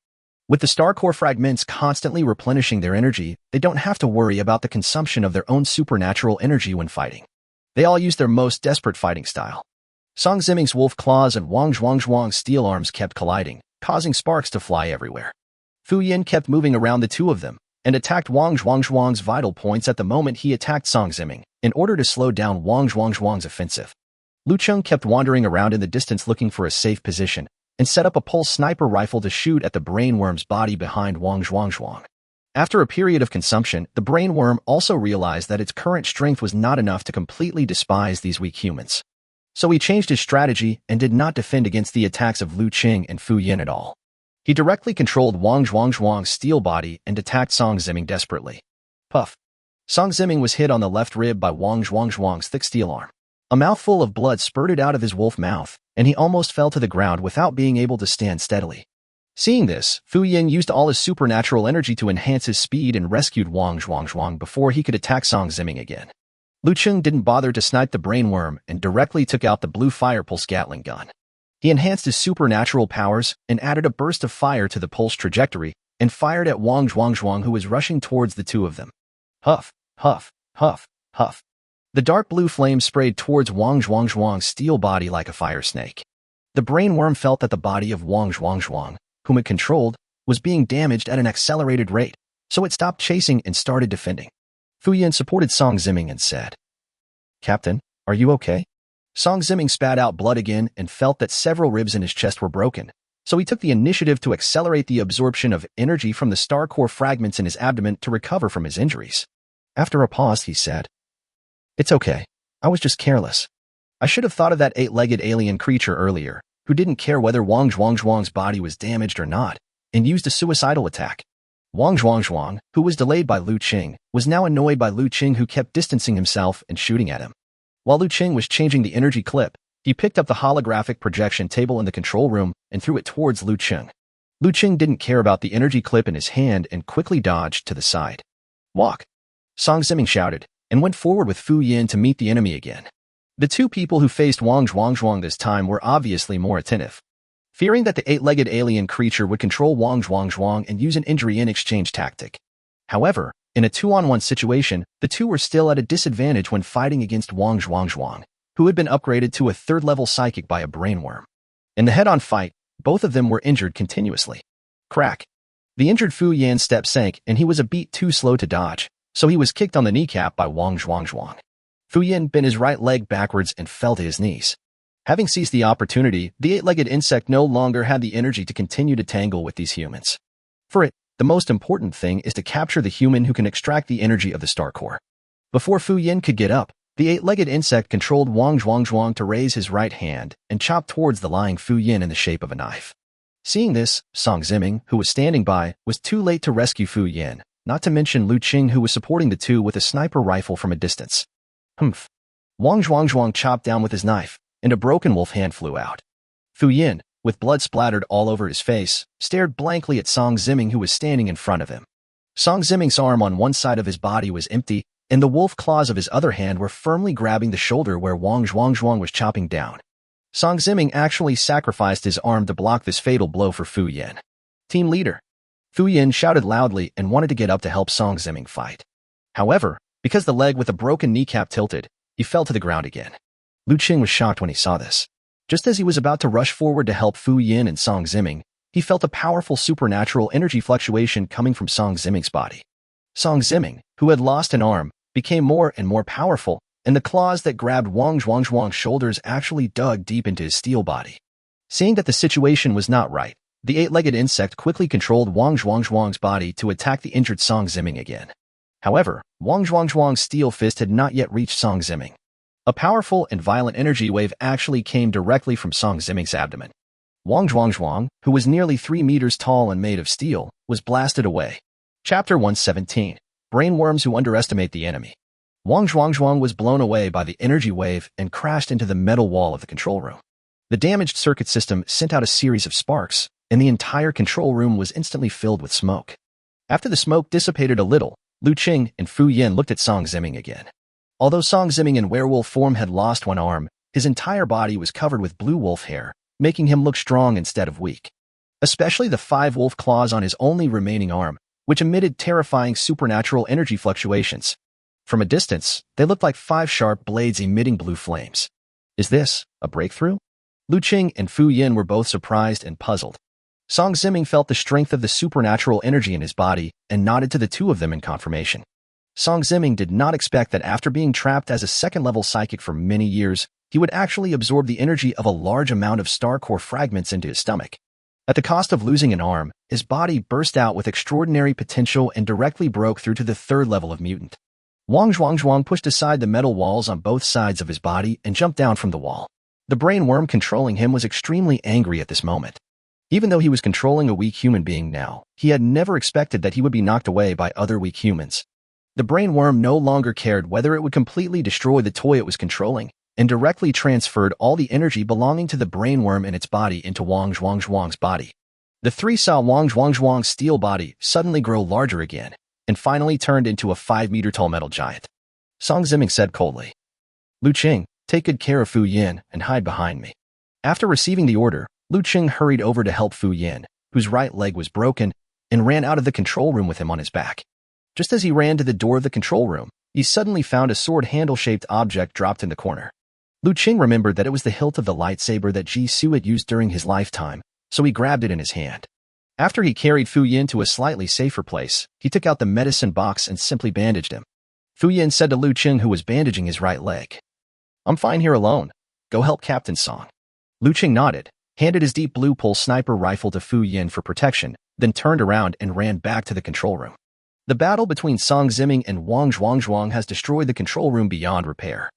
With the star core fragments constantly replenishing their energy, they don't have to worry about the consumption of their own supernatural energy when fighting. They all use their most desperate fighting style. Song Ziming's wolf claws and Wang Zhuang's steel arms kept colliding, causing sparks to fly everywhere. Fu Yin kept moving around the 2 of them, and attacked Wang Zhuang's vital points at the moment he attacked Song Ziming, in order to slow down Wang Zhuang's offensive. Liu Cheng kept wandering around in the distance looking for a safe position, and set up a pulse sniper rifle to shoot at the brainworm's body behind Wang Zhuang. After a period of consumption, the brainworm also realized that its current strength was not enough to completely despise these weak humans. So he changed his strategy and did not defend against the attacks of Liu Cheng and Fu Yin at all. He directly controlled Wang Zhuang's steel body and attacked Song Ziming desperately. Puff. Song Ziming was hit on the left rib by Wang Zhuang's thick steel arm. A mouthful of blood spurted out of his wolf mouth, and he almost fell to the ground without being able to stand steadily. Seeing this, Fu Yin used all his supernatural energy to enhance his speed and rescued Wang Zhuang before he could attack Song Ziming again. Liu Cheng didn't bother to snipe the brainworm and directly took out the blue fire pulse Gatling gun. He enhanced his supernatural powers and added a burst of fire to the pulse trajectory and fired at Wang Zhuang, who was rushing towards the 2 of them. Huff, huff, huff, huff. The dark blue flame sprayed towards Wang Zhuang's steel body like a fire snake. The brainworm felt that the body of Wang Zhuang, whom it controlled, was being damaged at an accelerated rate, so it stopped chasing and started defending. Fu Yin supported Song Ziming and said, "Captain, are you okay?" Song Ziming spat out blood again and felt that several ribs in his chest were broken, so he took the initiative to accelerate the absorption of energy from the star core fragments in his abdomen to recover from his injuries. After a pause, he said, "It's okay. I was just careless. I should have thought of that 8-legged alien creature earlier, who didn't care whether Wang Zhuang's body was damaged or not, and used a suicidal attack." Wang Zhuang, who was delayed by Liu Cheng, was now annoyed by Liu Cheng, who kept distancing himself and shooting at him. While Liu Cheng was changing the energy clip, he picked up the holographic projection table in the control room and threw it towards Liu Cheng. Liu Cheng didn't care about the energy clip in his hand and quickly dodged to the side. "Walk!" Song Ziming shouted, and went forward with Fu Yin to meet the enemy again. The 2 people who faced Wang Zhuang this time were obviously more attentive. Fearing that the 8-legged alien creature would control Wang Zhuang and use an injury in exchange tactic. However, in a 2-on-1 situation, the 2 were still at a disadvantage when fighting against Wang Zhuang, who had been upgraded to a 3rd-level psychic by a brainworm. In the head-on fight, both of them were injured continuously. Crack. The injured Fu Yan's step sank and he was a beat too slow to dodge, so he was kicked on the kneecap by Wang Zhuang. Fu Yin bent his right leg backwards and fell to his knees. Having seized the opportunity, the eight-legged insect no longer had the energy to continue to tangle with these humans. For it, the most important thing is to capture the human who can extract the energy of the star core. Before Fu Yin could get up, the eight-legged insect controlled Wang Zhuang to raise his right hand and chop towards the lying Fu Yin in the shape of a knife. Seeing this, Song Ziming, who was standing by, was too late to rescue Fu Yin, not to mention Liu Cheng, who was supporting the two with a sniper rifle from a distance. Humph. Wang Zhuang chopped down with his knife, and a broken wolf hand flew out. Fu Yin, with blood splattered all over his face, stared blankly at Song Ziming, who was standing in front of him. Song Ziming's arm on one side of his body was empty, and the wolf claws of his other hand were firmly grabbing the shoulder where Wang Zhuang was chopping down. Song Ziming actually sacrificed his arm to block this fatal blow for Fu Yin. Team leader. Fu Yin shouted loudly and wanted to get up to help Song Ziming fight. However, because the leg with a broken kneecap tilted, he fell to the ground again. Liu Cheng was shocked when he saw this. Just as he was about to rush forward to help Fu Yin and Song Ziming, he felt a powerful supernatural energy fluctuation coming from Song Ziming's body. Song Ziming, who had lost an arm, became more and more powerful, and the claws that grabbed Wang Zhuang's shoulders actually dug deep into his steel body. Seeing that the situation was not right, the eight-legged insect quickly controlled Wang Zhuang's body to attack the injured Song Ziming again. However, Wang Zhuang's steel fist had not yet reached Song Ziming. A powerful and violent energy wave actually came directly from Song Ziming's abdomen. Wang Zhuang, who was nearly 3 meters tall and made of steel, was blasted away. Chapter 117. Brainworms who underestimate the enemy. Wang Zhuang was blown away by the energy wave and crashed into the metal wall of the control room. The damaged circuit system sent out a series of sparks, and the entire control room was instantly filled with smoke. After the smoke dissipated a little, Liu Cheng and Fu Yin looked at Song Ziming again. Although Song Ziming in werewolf form had lost one arm, his entire body was covered with blue wolf hair, making him look strong instead of weak. Especially the 5 wolf claws on his only remaining arm, which emitted terrifying supernatural energy fluctuations. From a distance, they looked like 5 sharp blades emitting blue flames. Is this a breakthrough? Liu Cheng and Fu Yin were both surprised and puzzled. Song Ziming felt the strength of the supernatural energy in his body and nodded to the two of them in confirmation. Song Ziming did not expect that after being trapped as a second-level psychic for many years, he would actually absorb the energy of a large amount of star core fragments into his stomach. At the cost of losing an arm, his body burst out with extraordinary potential and directly broke through to the 3rd level of mutant. Wang Zhuang pushed aside the metal walls on both sides of his body and jumped down from the wall. The brain worm controlling him was extremely angry at this moment. Even though he was controlling a weak human being now, he had never expected that he would be knocked away by other weak humans. The brain worm no longer cared whether it would completely destroy the toy it was controlling, and directly transferred all the energy belonging to the brain worm in its body into Wang Zhuang's body. The three saw Wang Zhuang's steel body suddenly grow larger again, and finally turned into a 5-meter-tall metal giant. Song Ziming said coldly, "Liu Cheng, take good care of Fu Yin and hide behind me." After receiving the order, Liu Cheng hurried over to help Fu Yin, whose right leg was broken, and ran out of the control room with him on his back. Just as he ran to the door of the control room, he suddenly found a sword handle-shaped object dropped in the corner. Liu Cheng remembered that it was the hilt of the lightsaber that Ji Su had used during his lifetime, so he grabbed it in his hand. After he carried Fu Yin to a slightly safer place, he took out the medicine box and simply bandaged him. Fu Yin said to Liu Cheng, who was bandaging his right leg, "I'm fine here alone. Go help Captain Song." Liu Cheng nodded, handed his deep blue pulse sniper rifle to Fu Yin for protection, then turned around and ran back to the control room. The battle between Song Ziming and Wang Zhuang has destroyed the control room beyond repair.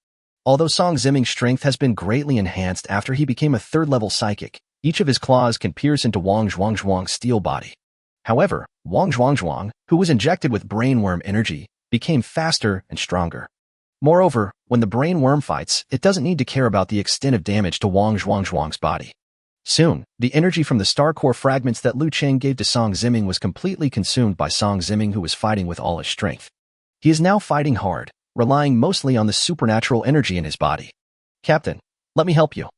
Although Song Ziming's strength has been greatly enhanced after he became a 3rd-level psychic, each of his claws can pierce into Wang Zhuang's steel body. However, Wang Zhuang, who was injected with brainworm energy, became faster and stronger. Moreover, when the brainworm fights, it doesn't need to care about the extent of damage to Wang Zhuang's body. Soon, the energy from the star core fragments that Liu Cheng gave to Song Ziming was completely consumed by Song Ziming, who was fighting with all his strength. He is now fighting hard, relying mostly on the supernatural energy in his body. "Captain, let me help you."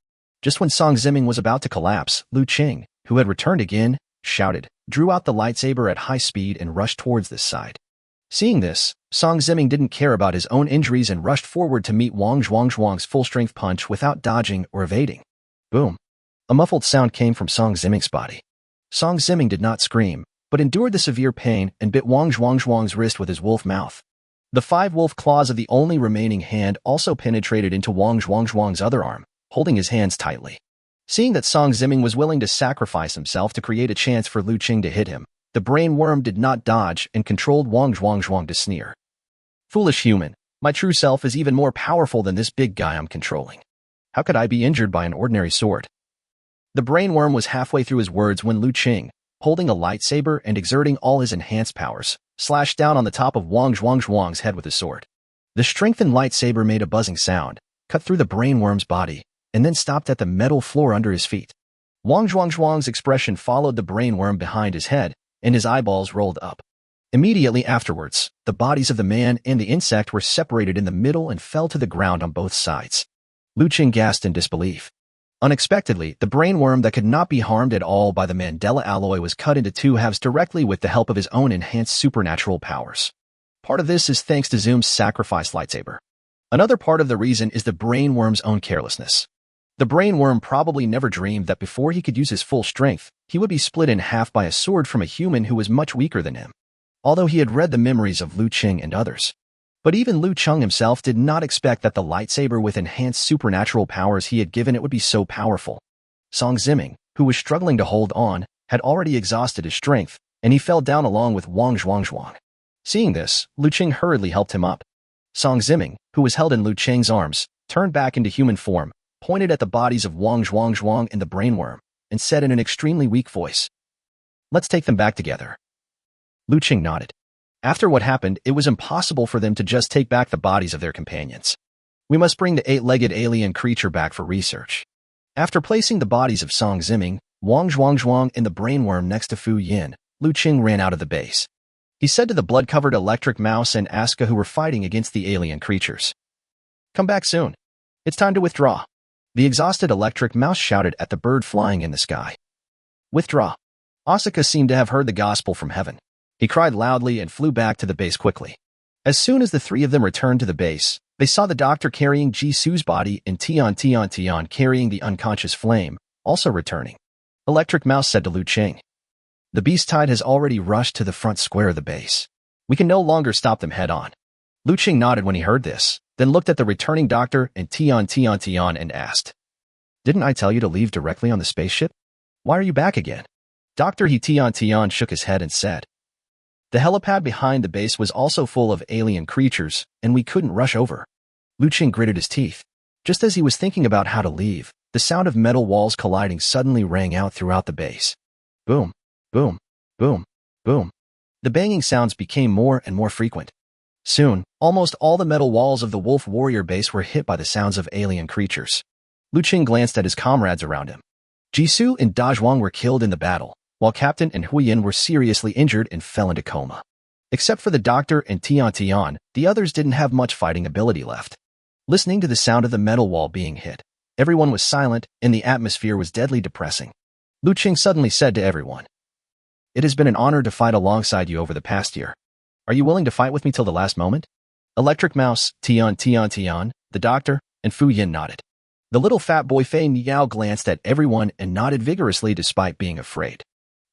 Just when Song Ziming was about to collapse, Liu Cheng, who had returned again, shouted, drew out the lightsaber at high speed and rushed towards this side. Seeing this, Song Ziming didn't care about his own injuries and rushed forward to meet Wang Zhuang's full-strength punch without dodging or evading. Boom. A muffled sound came from Song Ziming's body. Song Ziming did not scream, but endured the severe pain and bit Wang Zhuang's wrist with his wolf mouth. The 5 wolf claws of the only remaining hand also penetrated into Wang Zhuang's other arm, holding his hands tightly. Seeing that Song Ziming was willing to sacrifice himself to create a chance for Liu Cheng to hit him, the brain worm did not dodge and controlled Wang Zhuang to sneer. Foolish human, my true self is even more powerful than this big guy I'm controlling. How could I be injured by an ordinary sword? The brain worm was halfway through his words when Liu Cheng, holding a lightsaber and exerting all his enhanced powers, slashed down on the top of Wang Zhuang's head with his sword. The strengthened lightsaber made a buzzing sound, cut through the brain worm's body, and then stopped at the metal floor under his feet. Wang Zhuang's expression followed the brain worm behind his head, and his eyeballs rolled up. Immediately afterwards, the bodies of the man and the insect were separated in the middle and fell to the ground on both sides. Liu Cheng gasped in disbelief. Unexpectedly, the brain worm that could not be harmed at all by the Mandela alloy was cut into 2 halves directly with the help of his own enhanced supernatural powers. Part of this is thanks to Zoom's sacrificed lightsaber. Another part of the reason is the brain worm's own carelessness. The brain worm probably never dreamed that before he could use his full strength, he would be split in half by a sword from a human who was much weaker than him. Although he had read the memories of Liu Cheng and others. But even Liu Cheng himself did not expect that the lightsaber with enhanced supernatural powers he had given it would be so powerful. Song Ziming, who was struggling to hold on, had already exhausted his strength, and he fell down along with Wang Zhuang. Seeing this, Liu Cheng hurriedly helped him up. Song Ziming, who was held in Liu Cheng's arms, turned back into human form, pointed at the bodies of Wang Zhuang and the brainworm, and said in an extremely weak voice, "Let's take them back together." Liu Cheng nodded. After what happened, it was impossible for them to just take back the bodies of their companions. We must bring the 8-legged alien creature back for research. After placing the bodies of Song Ziming, Wang Zhuang, and the brainworm next to Fu Yin, Liu Cheng ran out of the base. He said to the blood-covered electric mouse and Asuka who were fighting against the alien creatures, "Come back soon. It's time to withdraw." The exhausted electric mouse shouted at the bird flying in the sky. "Withdraw." Asuka seemed to have heard the gospel from heaven. He cried loudly and flew back to the base quickly. As soon as the 3 of them returned to the base, they saw the doctor carrying Jisoo's body and Tian carrying the unconscious Flame, also returning. Electric Mouse said to Liu Cheng, "The beast tide has already rushed to the front square of the base. We can no longer stop them head-on." Liu Cheng nodded when he heard this, then looked at the returning doctor and Tian and asked, "Didn't I tell you to leave directly on the spaceship? Why are you back again?" Dr. Tian shook his head and said, "The helipad behind the base was also full of alien creatures, and we couldn't rush over." Liu Cheng gritted his teeth. Just as he was thinking about how to leave, the sound of metal walls colliding suddenly rang out throughout the base. Boom, boom, boom, boom. The banging sounds became more and more frequent. Soon, almost all the metal walls of the Wolf Warrior base were hit by the sounds of alien creatures. Liu Cheng glanced at his comrades around him. Jisoo and Da Zhuang were killed in the battle, while Captain and Huiyin were seriously injured and fell into coma. Except for the doctor and Tian, the others didn't have much fighting ability left. Listening to the sound of the metal wall being hit, everyone was silent and the atmosphere was deadly depressing. Liu Cheng suddenly said to everyone, "It has been an honor to fight alongside you over the past year. Are you willing to fight with me till the last moment?" Electric Mouse, Tian, the doctor, and Fu Yin nodded. The little fat boy Fei Miao glanced at everyone and nodded vigorously despite being afraid.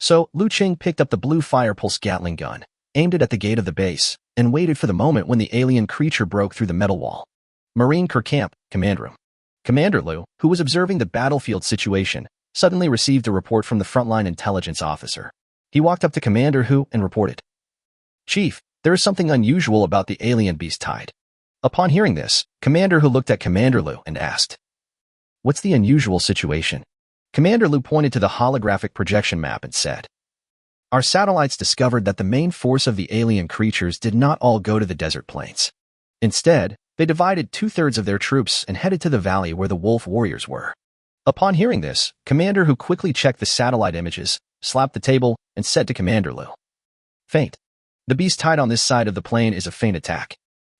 So, Liu Cheng picked up the blue fire pulse Gatling gun, aimed it at the gate of the base, and waited for the moment when the alien creature broke through the metal wall. Marine Corps Camp, Command Room. Commander Liu, who was observing the battlefield situation, suddenly received a report from the frontline intelligence officer. He walked up to Commander Hu and reported, "Chief, there is something unusual about the alien beast tide." Upon hearing this, Commander Hu looked at Commander Liu and asked, "What's the unusual situation?" Commander Liu pointed to the holographic projection map and said, "Our satellites discovered that the main force of the alien creatures did not all go to the desert plains. Instead, they divided 2/3 of their troops and headed to the valley where the Wolf Warriors were." Upon hearing this, Commander Hu quickly checked the satellite images, slapped the table, and said to Commander Liu, "Feint. The beast tide on this side of the plain is a feint attack.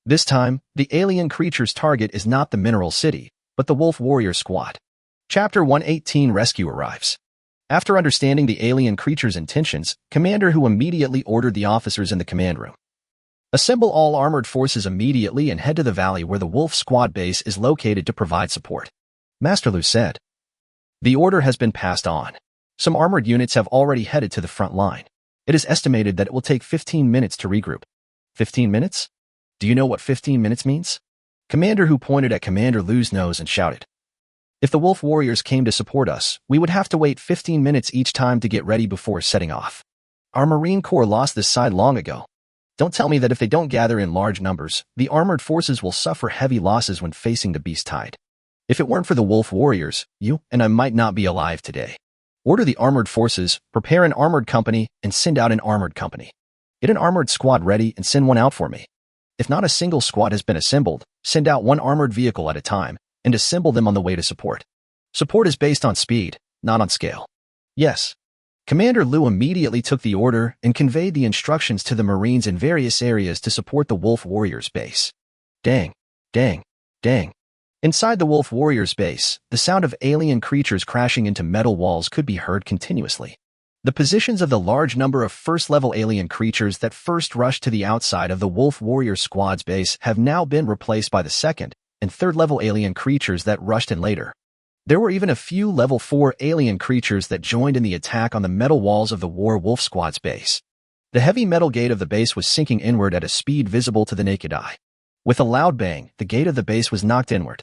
This time, the alien creature's target is not the Mineral City, but the Wolf Warrior Squad." Chapter 118 Rescue arrives. After understanding the alien creature's intentions, Commander Hu immediately ordered the officers in the command room, "Assemble all armored forces immediately and head to the valley where the Wolf Squad base is located to provide support." Master Liu said, "The order has been passed on. Some armored units have already headed to the front line. It is estimated that it will take 15 minutes to regroup." 15 minutes? Do you know what 15 minutes means? Commander Hu pointed at Commander Liu's nose and shouted. If the wolf warriors came to support us, we would have to wait 15 minutes each time to get ready before setting off. Our Marine Corps lost this side long ago. Don't tell me that if they don't gather in large numbers, the armored forces will suffer heavy losses when facing the beast tide. If it weren't for the wolf warriors, you and I might not be alive today. Order the armored forces, prepare an armored company, and send out an armored company. Get an armored squad ready and send one out for me. If not a single squad has been assembled, send out one armored vehicle at a time, and assemble them on the way to support. Support is based on speed, not on scale. Yes. Commander Liu immediately took the order and conveyed the instructions to the Marines in various areas to support the Wolf Warriors base. Dang, dang, dang. Inside the Wolf Warriors base, the sound of alien creatures crashing into metal walls could be heard continuously. The positions of the large number of first-level alien creatures that first rushed to the outside of the Wolf Warrior Squad's base have now been replaced by the second and third-level alien creatures that rushed in later. There were even a few level 4 alien creatures that joined in the attack on the metal walls of the War Wolf Squad's base. The heavy metal gate of the base was sinking inward at a speed visible to the naked eye. With a loud bang, the gate of the base was knocked inward.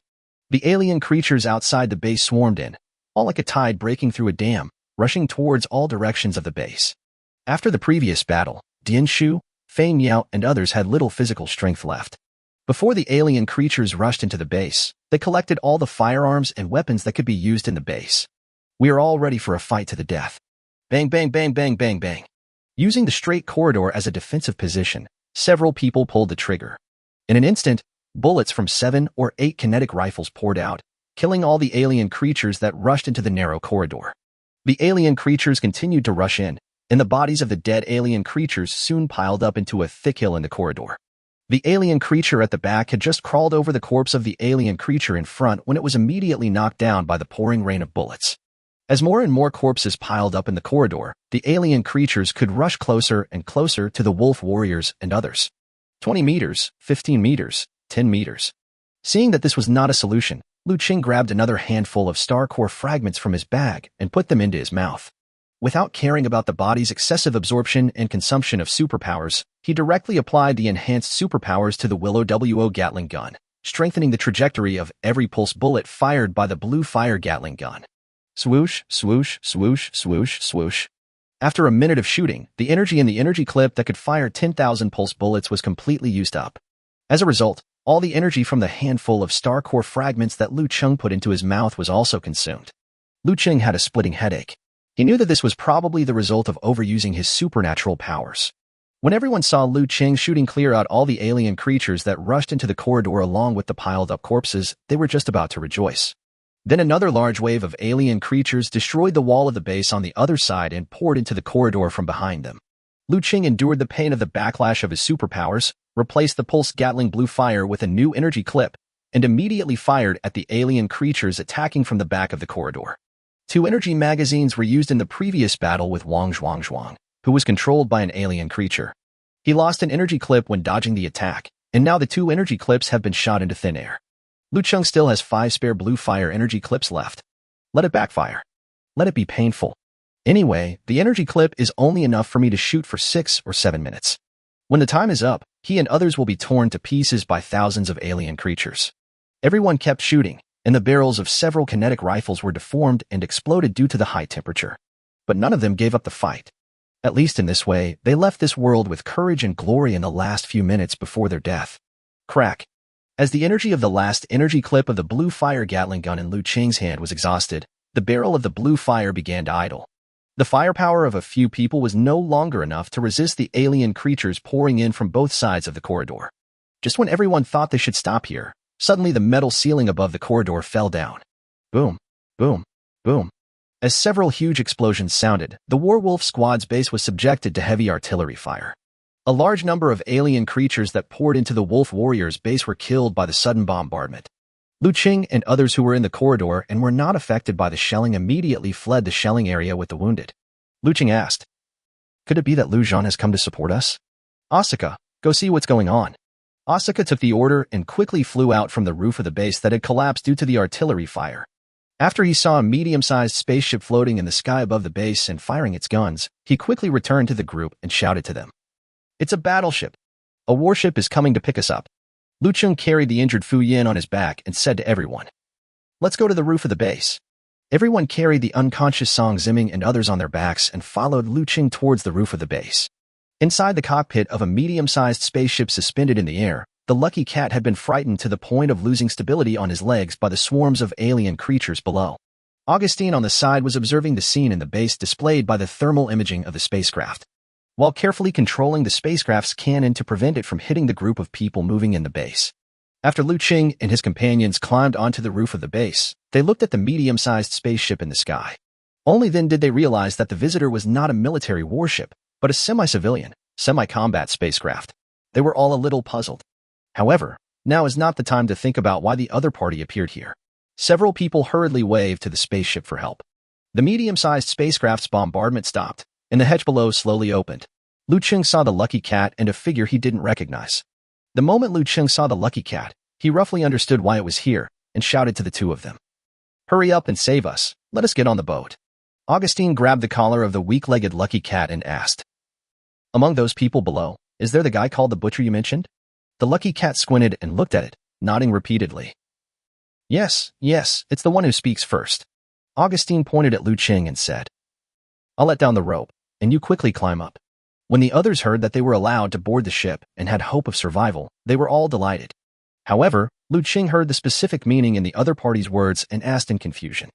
The alien creatures outside the base swarmed in, all like a tide breaking through a dam, rushing towards all directions of the base. After the previous battle, Dian Shu, Fei Miao, and others had little physical strength left. Before the alien creatures rushed into the base, they collected all the firearms and weapons that could be used in the base. We are all ready for a fight to the death. Bang, bang, bang, bang, bang, bang. Using the straight corridor as a defensive position, several people pulled the trigger. In an instant, bullets from 7 or 8 kinetic rifles poured out, killing all the alien creatures that rushed into the narrow corridor. The alien creatures continued to rush in, and the bodies of the dead alien creatures soon piled up into a thick hill in the corridor. The alien creature at the back had just crawled over the corpse of the alien creature in front when it was immediately knocked down by the pouring rain of bullets. As more and more corpses piled up in the corridor, the alien creatures could rush closer and closer to the wolf warriors and others. 20 meters, 15 meters, 10 meters. Seeing that this was not a solution, Liu Cheng grabbed another handful of star core fragments from his bag and put them into his mouth. Without caring about the body's excessive absorption and consumption of superpowers, he directly applied the enhanced superpowers to the Willow WO Gatling gun, strengthening the trajectory of every pulse bullet fired by the blue fire Gatling gun. Swoosh, swoosh, swoosh, swoosh, swoosh. After a minute of shooting, the energy in the energy clip that could fire 10,000 pulse bullets was completely used up. As a result, all the energy from the handful of star core fragments that Liu Cheng put into his mouth was also consumed. Liu Cheng had a splitting headache. He knew that this was probably the result of overusing his supernatural powers. When everyone saw Liu Cheng shooting clear out all the alien creatures that rushed into the corridor along with the piled-up corpses, they were just about to rejoice. Then another large wave of alien creatures destroyed the wall of the base on the other side and poured into the corridor from behind them. Liu Cheng endured the pain of the backlash of his superpowers, replaced the pulse Gatling blue fire with a new energy clip, and immediately fired at the alien creatures attacking from the back of the corridor. 2 energy magazines were used in the previous battle with Wang Zhuang, who was controlled by an alien creature. He lost an energy clip when dodging the attack, and now the 2 energy clips have been shot into thin air. Liu Cheng still has 5 spare blue fire energy clips left. Let it backfire. Let it be painful. Anyway, the energy clip is only enough for me to shoot for 6 or 7 minutes. When the time is up, he and others will be torn to pieces by thousands of alien creatures. Everyone kept shooting, and the barrels of several kinetic rifles were deformed and exploded due to the high temperature. But none of them gave up the fight. At least in this way, they left this world with courage and glory in the last few minutes before their death. Crack. As the energy of the last energy clip of the blue fire Gatling gun in Liu Cheng's hand was exhausted, the barrel of the blue fire began to idle. The firepower of a few people was no longer enough to resist the alien creatures pouring in from both sides of the corridor. Just when everyone thought they should stop here, suddenly the metal ceiling above the corridor fell down. Boom, boom, boom. As several huge explosions sounded, the Warwolf Squad's base was subjected to heavy artillery fire. A large number of alien creatures that poured into the Wolf Warriors' base were killed by the sudden bombardment. Liu Cheng and others who were in the corridor and were not affected by the shelling immediately fled the shelling area with the wounded. Liu Cheng asked, "Could it be that Liu Zhan has come to support us? Asuka, go see what's going on." Asuka took the order and quickly flew out from the roof of the base that had collapsed due to the artillery fire. After he saw a medium-sized spaceship floating in the sky above the base and firing its guns, he quickly returned to the group and shouted to them, "It's a battleship. A warship is coming to pick us up. Liu Cheng carried the injured Fu Yin on his back and said to everyone, "Let's go to the roof of the base." Everyone carried the unconscious Song Zimming and others on their backs and followed Liu Cheng towards the roof of the base. Inside the cockpit of a medium-sized spaceship suspended in the air, the lucky cat had been frightened to the point of losing stability on his legs by the swarms of alien creatures below. Augustine on the side was observing the scene in the base displayed by the thermal imaging of the spacecraft, while carefully controlling the spacecraft's cannon to prevent it from hitting the group of people moving in the base. After Liu Cheng and his companions climbed onto the roof of the base, they looked at the medium-sized spaceship in the sky. Only then did they realize that the visitor was not a military warship, but a semi-civilian, semi-combat spacecraft. They were all a little puzzled. However, now is not the time to think about why the other party appeared here. Several people hurriedly waved to the spaceship for help. The medium-sized spacecraft's bombardment stopped, and the hatch below slowly opened. Liu Cheng saw the lucky cat and a figure he didn't recognize. The moment Liu Cheng saw the lucky cat, he roughly understood why it was here and shouted to the two of them, "Hurry up and save us. Let us get on the boat." Augustine grabbed the collar of the weak-legged lucky cat and asked, "Among those people below, is there the guy called the butcher you mentioned?" The lucky cat squinted and looked at it, nodding repeatedly. Yes, it's the one who speaks first." Augustine pointed at Liu Cheng and said, "I'll let down the rope, and you quickly climb up." When the others heard that they were allowed to board the ship and had hope of survival, they were all delighted. However, Liu Cheng heard the specific meaning in the other party's words and asked in confusion,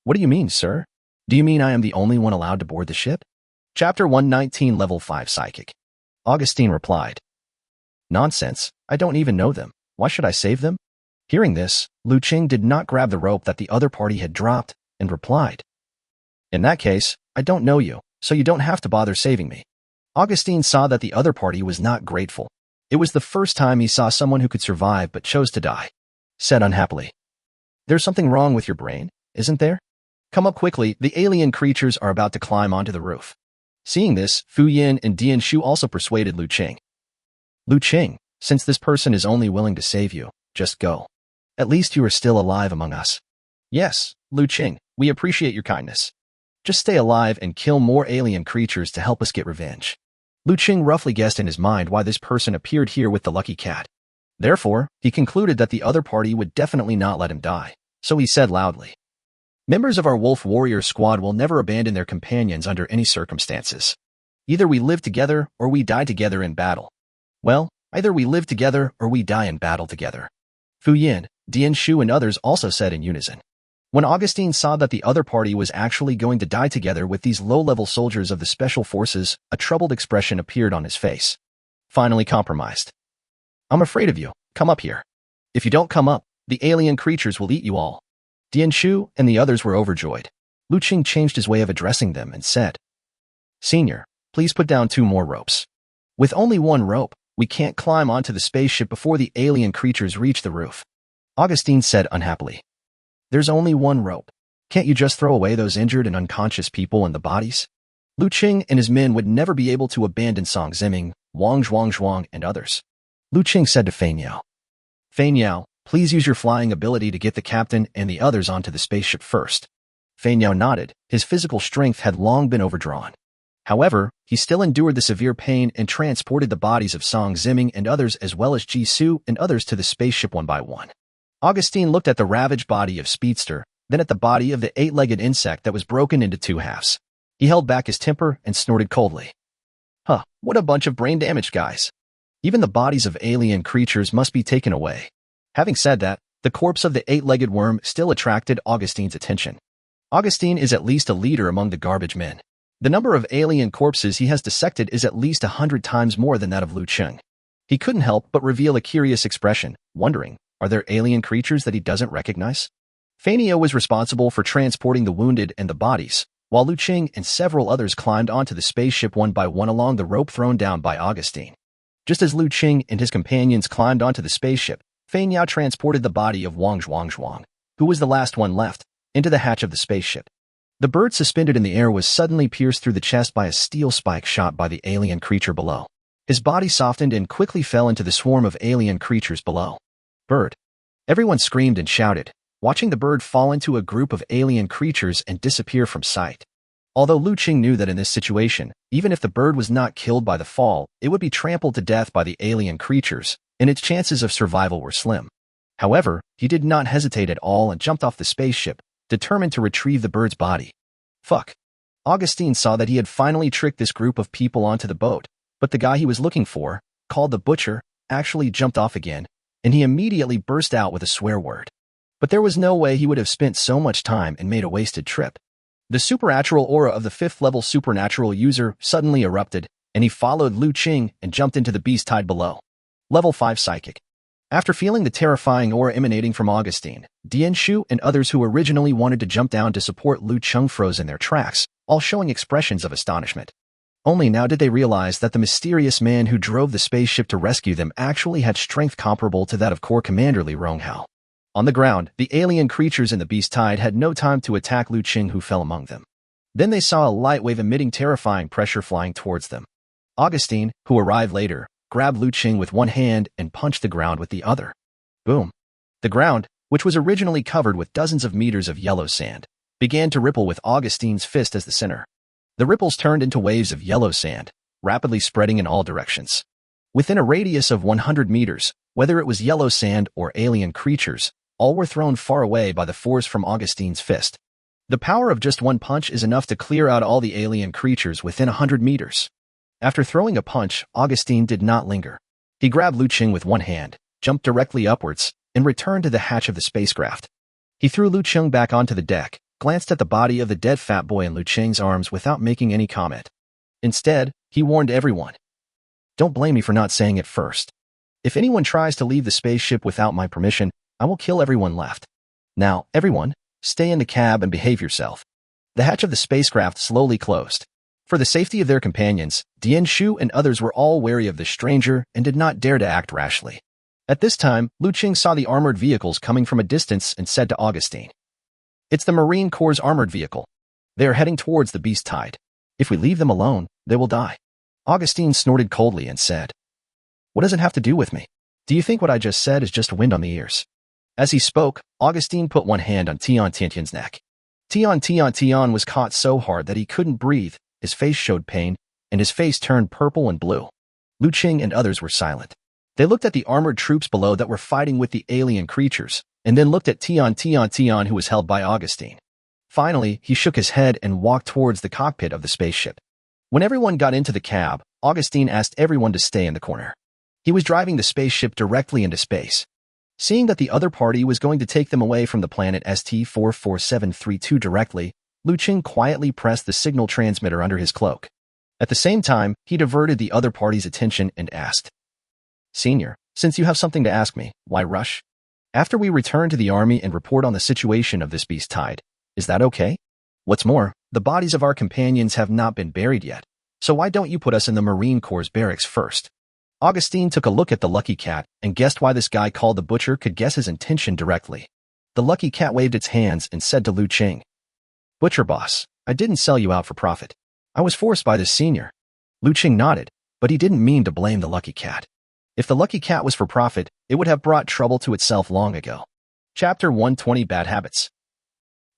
"What do you mean, sir? Do you mean I am the only one allowed to board the ship?" Chapter 119, Level 5 Psychic. Augustine replied, "Nonsense, I don't even know them. Why should I save them?" Hearing this, Liu Cheng did not grab the rope that the other party had dropped and replied, "In that case, I don't know you, so you don't have to bother saving me." Augustine saw that the other party was not grateful. It was the first time he saw someone who could survive but chose to die. Said unhappily, "There's something wrong with your brain, isn't there? Come up quickly, the alien creatures are about to climb onto the roof." Seeing this, Fu Yin and Dian Shu also persuaded Liu Cheng. "Liu Cheng, since this person is only willing to save you, just go. At least you are still alive among us." "Yes, Liu Cheng, we appreciate your kindness. Just stay alive and kill more alien creatures to help us get revenge." Liu Cheng roughly guessed in his mind why this person appeared here with the lucky cat. Therefore, he concluded that the other party would definitely not let him die, so he said loudly, "Members of our Wolf Warrior squad will never abandon their companions under any circumstances. Either we live together or we die together in battle. Well, either we live together or we die in battle together." Fu Yin, Dian Shu and others also said in unison. When Augustine saw that the other party was actually going to die together with these low-level soldiers of the Special Forces, a troubled expression appeared on his face. Finally compromised. "I'm afraid of you. Come up here. If you don't come up, the alien creatures will eat you all." Dian Shu and the others were overjoyed. Liu Cheng changed his way of addressing them and said, "Senior, please put down 2 more ropes. With only 1 rope, we can't climb onto the spaceship before the alien creatures reach the roof." Augustine said unhappily, "There's only 1 rope. Can't you just throw away those injured and unconscious people and the bodies?" Liu Cheng and his men would never be able to abandon Song Zimming, Wang Zhuang and others. Liu Cheng said to Fei Niao, "Fei Niao, please use your flying ability to get the captain and the others onto the spaceship first." Fei Niao nodded. His physical strength had long been overdrawn. However, he still endured the severe pain and transported the bodies of Song Zimming and others as well as Ji Su and others to the spaceship one by one. Augustine looked at the ravaged body of Speedster, then at the body of the 8-legged insect that was broken into 2 halves. He held back his temper and snorted coldly. What a bunch of brain-damaged guys. Even the bodies of alien creatures must be taken away. Having said that, the corpse of the 8-legged worm still attracted Augustine's attention. Augustine is at least a leader among the garbage men. The number of alien corpses he has dissected is at least 100 times more than that of Liu Cheng. He couldn't help but reveal a curious expression, wondering, are there alien creatures that he doesn't recognize? Fei Niao was responsible for transporting the wounded and the bodies, while Liu Cheng and several others climbed onto the spaceship one by one along the rope thrown down by Augustine. Just as Liu Cheng and his companions climbed onto the spaceship, Fei Niao transported the body of Wang Zhuang, who was the last one left, into the hatch of the spaceship. The bird suspended in the air was suddenly pierced through the chest by a steel spike shot by the alien creature below. His body softened and quickly fell into the swarm of alien creatures below. "Bird!" Everyone screamed and shouted, watching the bird fall into a group of alien creatures and disappear from sight. Although Liu Cheng knew that in this situation, even if the bird was not killed by the fall, it would be trampled to death by the alien creatures, and its chances of survival were slim. However, he did not hesitate at all and jumped off the spaceship, determined to retrieve the bird's body. Fuck. Augustine saw that he had finally tricked this group of people onto the boat, but the guy he was looking for, called the Butcher, actually jumped off again, and he immediately burst out with a swear word. But there was no way he would have spent so much time and made a wasted trip. The supernatural aura of the 5th-level supernatural user suddenly erupted, and he followed Liu Cheng and jumped into the beast tide below. Level 5 Psychic. After feeling the terrifying aura emanating from Augustine, Dianshu and others who originally wanted to jump down to support Liu Cheng froze in their tracks, all showing expressions of astonishment. Only now did they realize that the mysterious man who drove the spaceship to rescue them actually had strength comparable to that of Corps Commander Li Ronghao. On the ground, the alien creatures in the beast tide had no time to attack Liu Cheng, who fell among them. Then they saw a light wave emitting terrifying pressure flying towards them. Augustine, who arrived later, grabbed Liu Cheng with one hand and punched the ground with the other. Boom. The ground, which was originally covered with dozens of meters of yellow sand, began to ripple with Augustine's fist as the center. The ripples turned into waves of yellow sand, rapidly spreading in all directions. Within a radius of 100 meters, whether it was yellow sand or alien creatures, all were thrown far away by the force from Augustine's fist. The power of just one punch is enough to clear out all the alien creatures within 100 meters. After throwing a punch, Augustine did not linger. He grabbed Liu Cheng with one hand, jumped directly upwards, and returned to the hatch of the spacecraft. He threw Liu Cheng back onto the deck, glanced at the body of the dead fat boy in Liu Cheng's arms without making any comment. Instead, he warned everyone. Don't blame me for not saying it first. If anyone tries to leave the spaceship without my permission, I will kill everyone left. Now, everyone, stay in the cab and behave yourself. The hatch of the spacecraft slowly closed. For the safety of their companions, Dianshu and others were all wary of the stranger and did not dare to act rashly. At this time, Liu Cheng saw the armored vehicles coming from a distance and said to Augustine, "It's the Marine Corps' armored vehicle. They are heading towards the beast tide. If we leave them alone, they will die." Augustine snorted coldly and said, "What does it have to do with me? Do you think what I just said is just wind on the ears?" As he spoke, Augustine put one hand on Tian Tiantian's neck. Tian was caught so hard that he couldn't breathe, his face showed pain, and his face turned purple and blue. Liu Cheng and others were silent. They looked at the armored troops below that were fighting with the alien creatures, and then looked at Tian, who was held by Augustine. Finally, he shook his head and walked towards the cockpit of the spaceship. When everyone got into the cab, Augustine asked everyone to stay in the corner. He was driving the spaceship directly into space. Seeing that the other party was going to take them away from the planet ST-44732 directly, Liu Cheng quietly pressed the signal transmitter under his cloak. At the same time, he diverted the other party's attention and asked, "Senior, since you have something to ask me, why rush? After we return to the army and report on the situation of this beast tide, is that okay? What's more, the bodies of our companions have not been buried yet, so why don't you put us in the Marine Corps barracks first?" Augustine took a look at the lucky cat and guessed why this guy called the Butcher could guess his intention directly. The lucky cat waved its hands and said to Liu Cheng, "Butcher boss, I didn't sell you out for profit. I was forced by this senior." Liu Cheng nodded, but he didn't mean to blame the lucky cat. If the lucky cat was for profit, it would have brought trouble to itself long ago. Chapter 120 Bad Habits.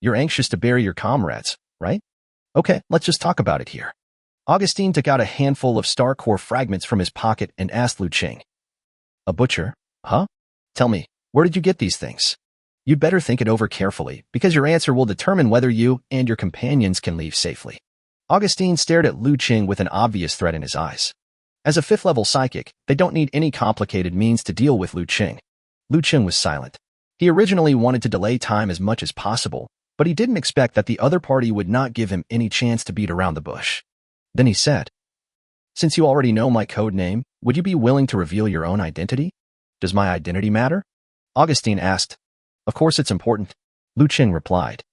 You're anxious to bury your comrades, right? Okay, let's just talk about it here. Augustine took out a handful of star core fragments from his pocket and asked Liu Cheng, "A butcher? Huh? Tell me, where did you get these things? You'd better think it over carefully, because your answer will determine whether you and your companions can leave safely." Augustine stared at Liu Cheng with an obvious threat in his eyes. As a 5th-level psychic, they don't need any complicated means to deal with Liu Cheng. Liu Cheng was silent. He originally wanted to delay time as much as possible, but he didn't expect that the other party would not give him any chance to beat around the bush. Then he said, "Since you already know my code name, would you be willing to reveal your own identity? Does my identity matter?" Augustine asked. "Of course it's important," Liu Cheng replied.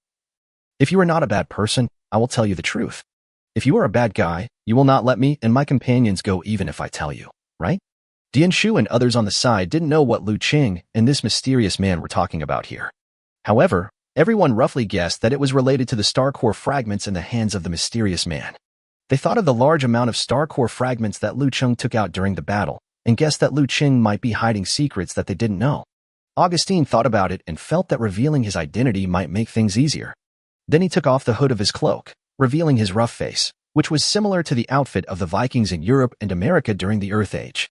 "If you are not a bad person, I will tell you the truth. If you are a bad guy, you will not let me and my companions go even if I tell you, right?" Dianshu and others on the side didn't know what Liu Cheng and this mysterious man were talking about here. However, everyone roughly guessed that it was related to the star core fragments in the hands of the mysterious man. They thought of the large amount of star core fragments that Liu Cheng took out during the battle, and guessed that Liu Cheng might be hiding secrets that they didn't know. Augustine thought about it and felt that revealing his identity might make things easier. Then he took off the hood of his cloak, revealing his rough face, which was similar to the outfit of the Vikings in Europe and America during the Earth Age.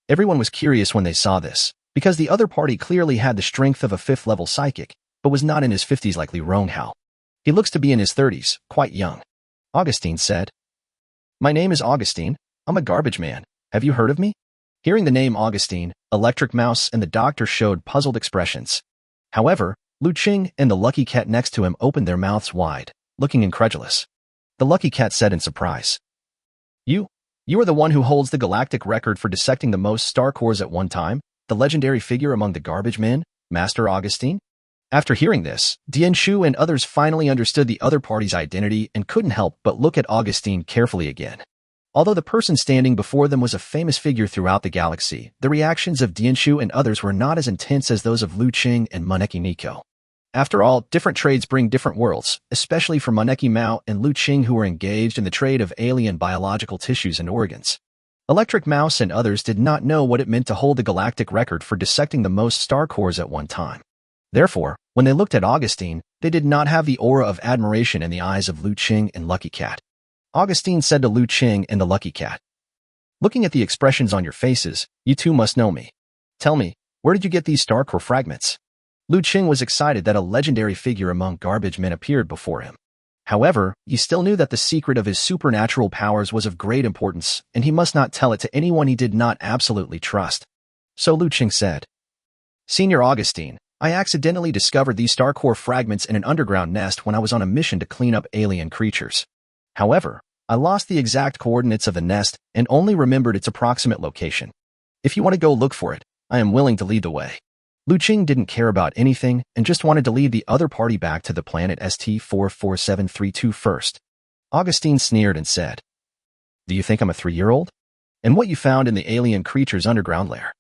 Everyone was curious when they saw this, because the other party clearly had the strength of a 5th-level psychic, but was not in his 50s like Liu Cheng. He looks to be in his 30s, quite young. Augustine said, "My name is Augustine. I'm a garbage man. Have you heard of me?" Hearing the name Augustine, Electric Mouse and the doctor showed puzzled expressions. However, Liu Cheng and the lucky cat next to him opened their mouths wide, looking incredulous. The lucky cat said in surprise, You are the one who holds the galactic record for dissecting the most star cores at one time, the legendary figure among the garbage men, Master Augustine?" After hearing this, Dian Shu and others finally understood the other party's identity and couldn't help but look at Augustine carefully again. Although the person standing before them was a famous figure throughout the galaxy, the reactions of Dian Shu and others were not as intense as those of Liu Cheng and Maneki Nico. After all, different trades bring different worlds, especially for Maneki Mao and Liu Cheng, who were engaged in the trade of alien biological tissues and organs. Electric Mouse and others did not know what it meant to hold the galactic record for dissecting the most star cores at one time. Therefore, when they looked at Augustine, they did not have the aura of admiration in the eyes of Liu Cheng and Lucky Cat. Augustine said to Liu Cheng and the Lucky Cat, "Looking at the expressions on your faces, you two must know me. Tell me, where did you get these star core fragments?" Liu Cheng was excited that a legendary figure among garbage men appeared before him. However, he still knew that the secret of his supernatural powers was of great importance, and he must not tell it to anyone he did not absolutely trust. So Liu Cheng said, "Senior Augustine, I accidentally discovered these star core fragments in an underground nest when I was on a mission to clean up alien creatures. However, I lost the exact coordinates of the nest and only remembered its approximate location. If you want to go look for it, I am willing to lead the way." Liu Cheng didn't care about anything and just wanted to lead the other party back to the planet ST-44732 first. Augustine sneered and said, "Do you think I'm a 3-year-old? And what you found in the alien creature's underground lair?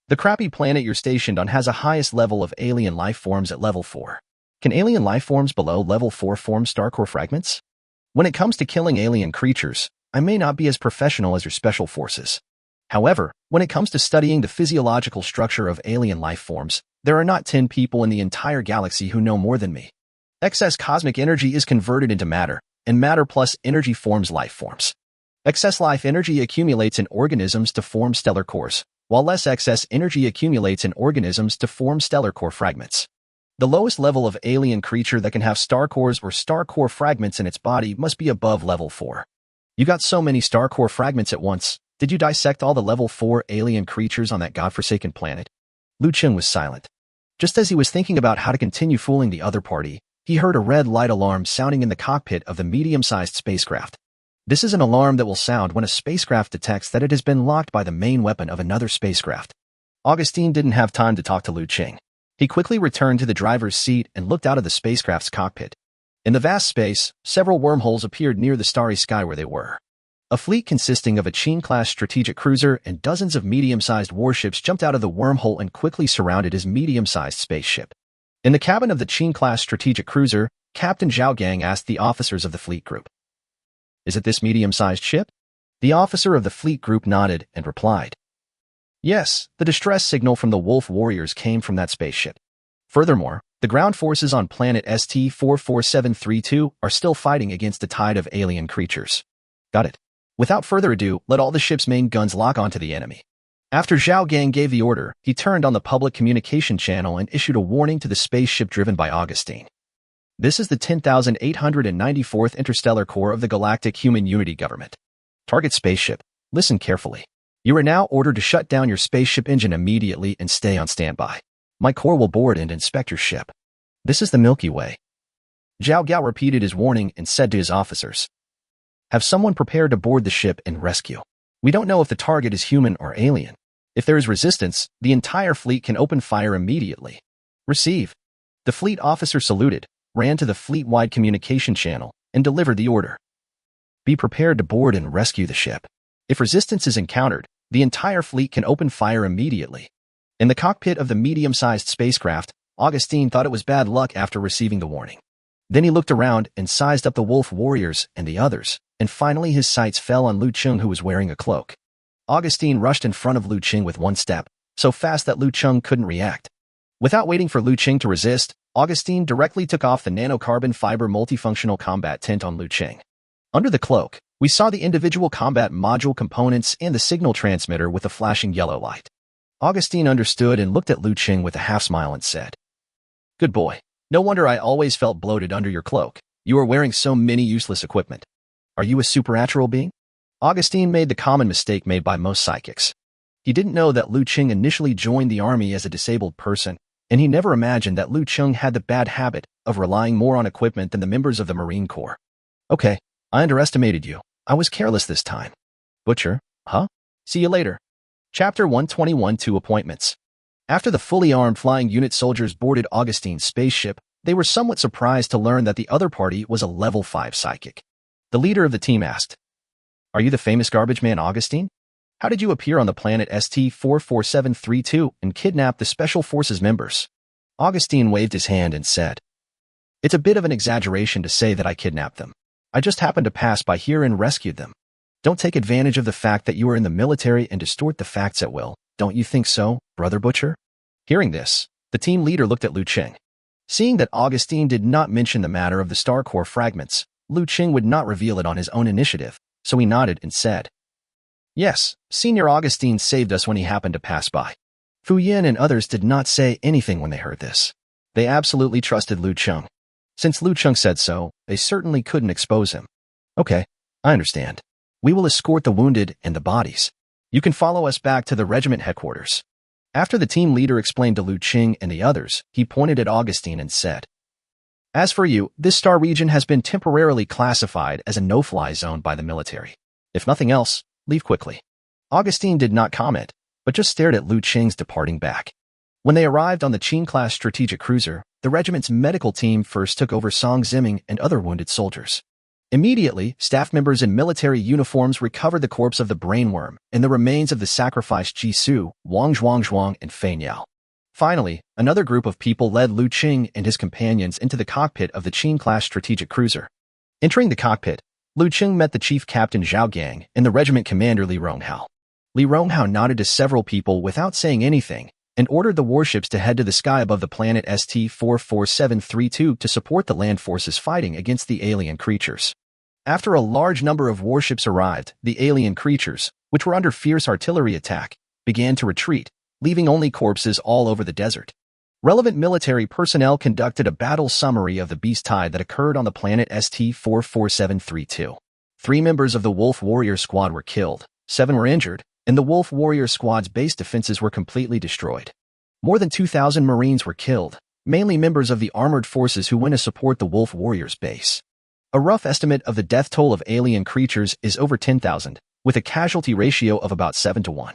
The crappy planet you're stationed on has a highest level of alien life forms at level 4. Can alien life forms below level 4 form star core fragments? When it comes to killing alien creatures, I may not be as professional as your special forces. However, when it comes to studying the physiological structure of alien life forms, there are not 10 people in the entire galaxy who know more than me. Excess cosmic energy is converted into matter, and matter plus energy forms life forms. Excess life energy accumulates in organisms to form stellar cores, while less excess energy accumulates in organisms to form stellar core fragments. The lowest level of alien creature that can have star cores or star core fragments in its body must be above level 4. You got so many star core fragments at once. Did you dissect all the level 4 alien creatures on that godforsaken planet?" Liu Cheng was silent. Just as he was thinking about how to continue fooling the other party, he heard a red light alarm sounding in the cockpit of the medium-sized spacecraft. This is an alarm that will sound when a spacecraft detects that it has been locked by the main weapon of another spacecraft. Augustine didn't have time to talk to Liu Cheng. He quickly returned to the driver's seat and looked out of the spacecraft's cockpit. In the vast space, several wormholes appeared near the starry sky where they were. A fleet consisting of a Qing-class strategic cruiser and dozens of medium-sized warships jumped out of the wormhole and quickly surrounded his medium-sized spaceship. In the cabin of the Qing-class strategic cruiser, Captain Zhao Gang asked the officers of the fleet group, "Is it this medium-sized ship?" The officer of the fleet group nodded and replied, "Yes, the distress signal from the Wolf Warriors came from that spaceship. Furthermore, the ground forces on planet ST-44732 are still fighting against the tide of alien creatures." "Got it. Without further ado, let all the ship's main guns lock onto the enemy." After Zhao Gang gave the order, he turned on the public communication channel and issued a warning to the spaceship driven by Augustine. "This is the 10,894th interstellar core of the Galactic Human Unity Government. Target spaceship. Listen carefully. You are now ordered to shut down your spaceship engine immediately and stay on standby. My corps will board and inspect your ship. This is the Milky Way." Zhao Gao repeated his warning and said to his officers, "Have someone prepared to board the ship and rescue. We don't know if the target is human or alien. If there is resistance, the entire fleet can open fire immediately. Receive." The fleet officer saluted, ran to the fleet-wide communication channel, and delivered the order. "Be prepared to board and rescue the ship. If resistance is encountered, the entire fleet can open fire immediately." In the cockpit of the medium-sized spacecraft, Augustine thought it was bad luck after receiving the warning. Then he looked around and sized up the Wolf Warriors and the others, and finally his sights fell on Liu Cheng, who was wearing a cloak. Augustine rushed in front of Liu Cheng with one step, so fast that Liu Cheng couldn't react. Without waiting for Liu Cheng to resist, Augustine directly took off the nanocarbon fiber multifunctional combat tent on Liu Cheng. Under the cloak, we saw the individual combat module components and the signal transmitter with a flashing yellow light. Augustine understood and looked at Liu Cheng with a half-smile and said, "Good boy. No wonder I always felt bloated under your cloak. You are wearing so many useless equipment. Are you a supernatural being?" Augustine made the common mistake made by most psychics. He didn't know that Liu Cheng initially joined the army as a disabled person, and he never imagined that Liu Cheng had the bad habit of relying more on equipment than the members of the Marine Corps. "Okay, I underestimated you. I was careless this time." "Butcher, huh? See you later." Chapter 121 Two Appointments. After the fully armed flying unit soldiers boarded Augustine's spaceship, they were somewhat surprised to learn that the other party was a level 5 psychic. The leader of the team asked, "Are you the famous garbage man Augustine? How did you appear on the planet ST-44732 and kidnap the Special Forces members?" Augustine waved his hand and said, "It's a bit of an exaggeration to say that I kidnapped them. I just happened to pass by here and rescued them. Don't take advantage of the fact that you are in the military and distort the facts at will. Don't you think so, Brother Butcher?" Hearing this, the team leader looked at Liu Cheng. Seeing that Augustine did not mention the matter of the Star Core fragments, Liu Cheng would not reveal it on his own initiative, so he nodded and said, "Yes, Senior Augustine saved us when he happened to pass by." Fu Yin and others did not say anything when they heard this. They absolutely trusted Liu Cheng. Since Liu Cheng said so, they certainly couldn't expose him. "Okay, I understand. We will escort the wounded and the bodies. You can follow us back to the regiment headquarters." After the team leader explained to Liu Cheng and the others, he pointed at Augustine and said, "As for you, this star region has been temporarily classified as a no-fly zone by the military. If nothing else, leave quickly." Augustine did not comment, but just stared at Liu Cheng's departing back. When they arrived on the Qing-class strategic cruiser, the regiment's medical team first took over Song Ziming and other wounded soldiers. Immediately, staff members in military uniforms recovered the corpse of the brainworm and the remains of the sacrificed Jisoo, Wang Zhuangzhuang, and Fein Yao. Finally, another group of people led Liu Cheng and his companions into the cockpit of the Qing-class strategic cruiser. Entering the cockpit, Liu Cheng met the chief captain Zhao Gang and the regiment commander Li Ronghao. Li Ronghao nodded to several people without saying anything and ordered the warships to head to the sky above the planet ST-44732 to support the land forces fighting against the alien creatures. After a large number of warships arrived, the alien creatures, which were under fierce artillery attack, began to retreat, leaving only corpses all over the desert. Relevant military personnel conducted a battle summary of the beast tide that occurred on the planet ST-44732. 3 members of the Wolf Warrior Squad were killed, 7 were injured, and the Wolf Warrior Squad's base defenses were completely destroyed. More than 2,000 Marines were killed, mainly members of the armored forces who went to support the Wolf Warriors base. A rough estimate of the death toll of alien creatures is over 10,000, with a casualty ratio of about 7 to 1.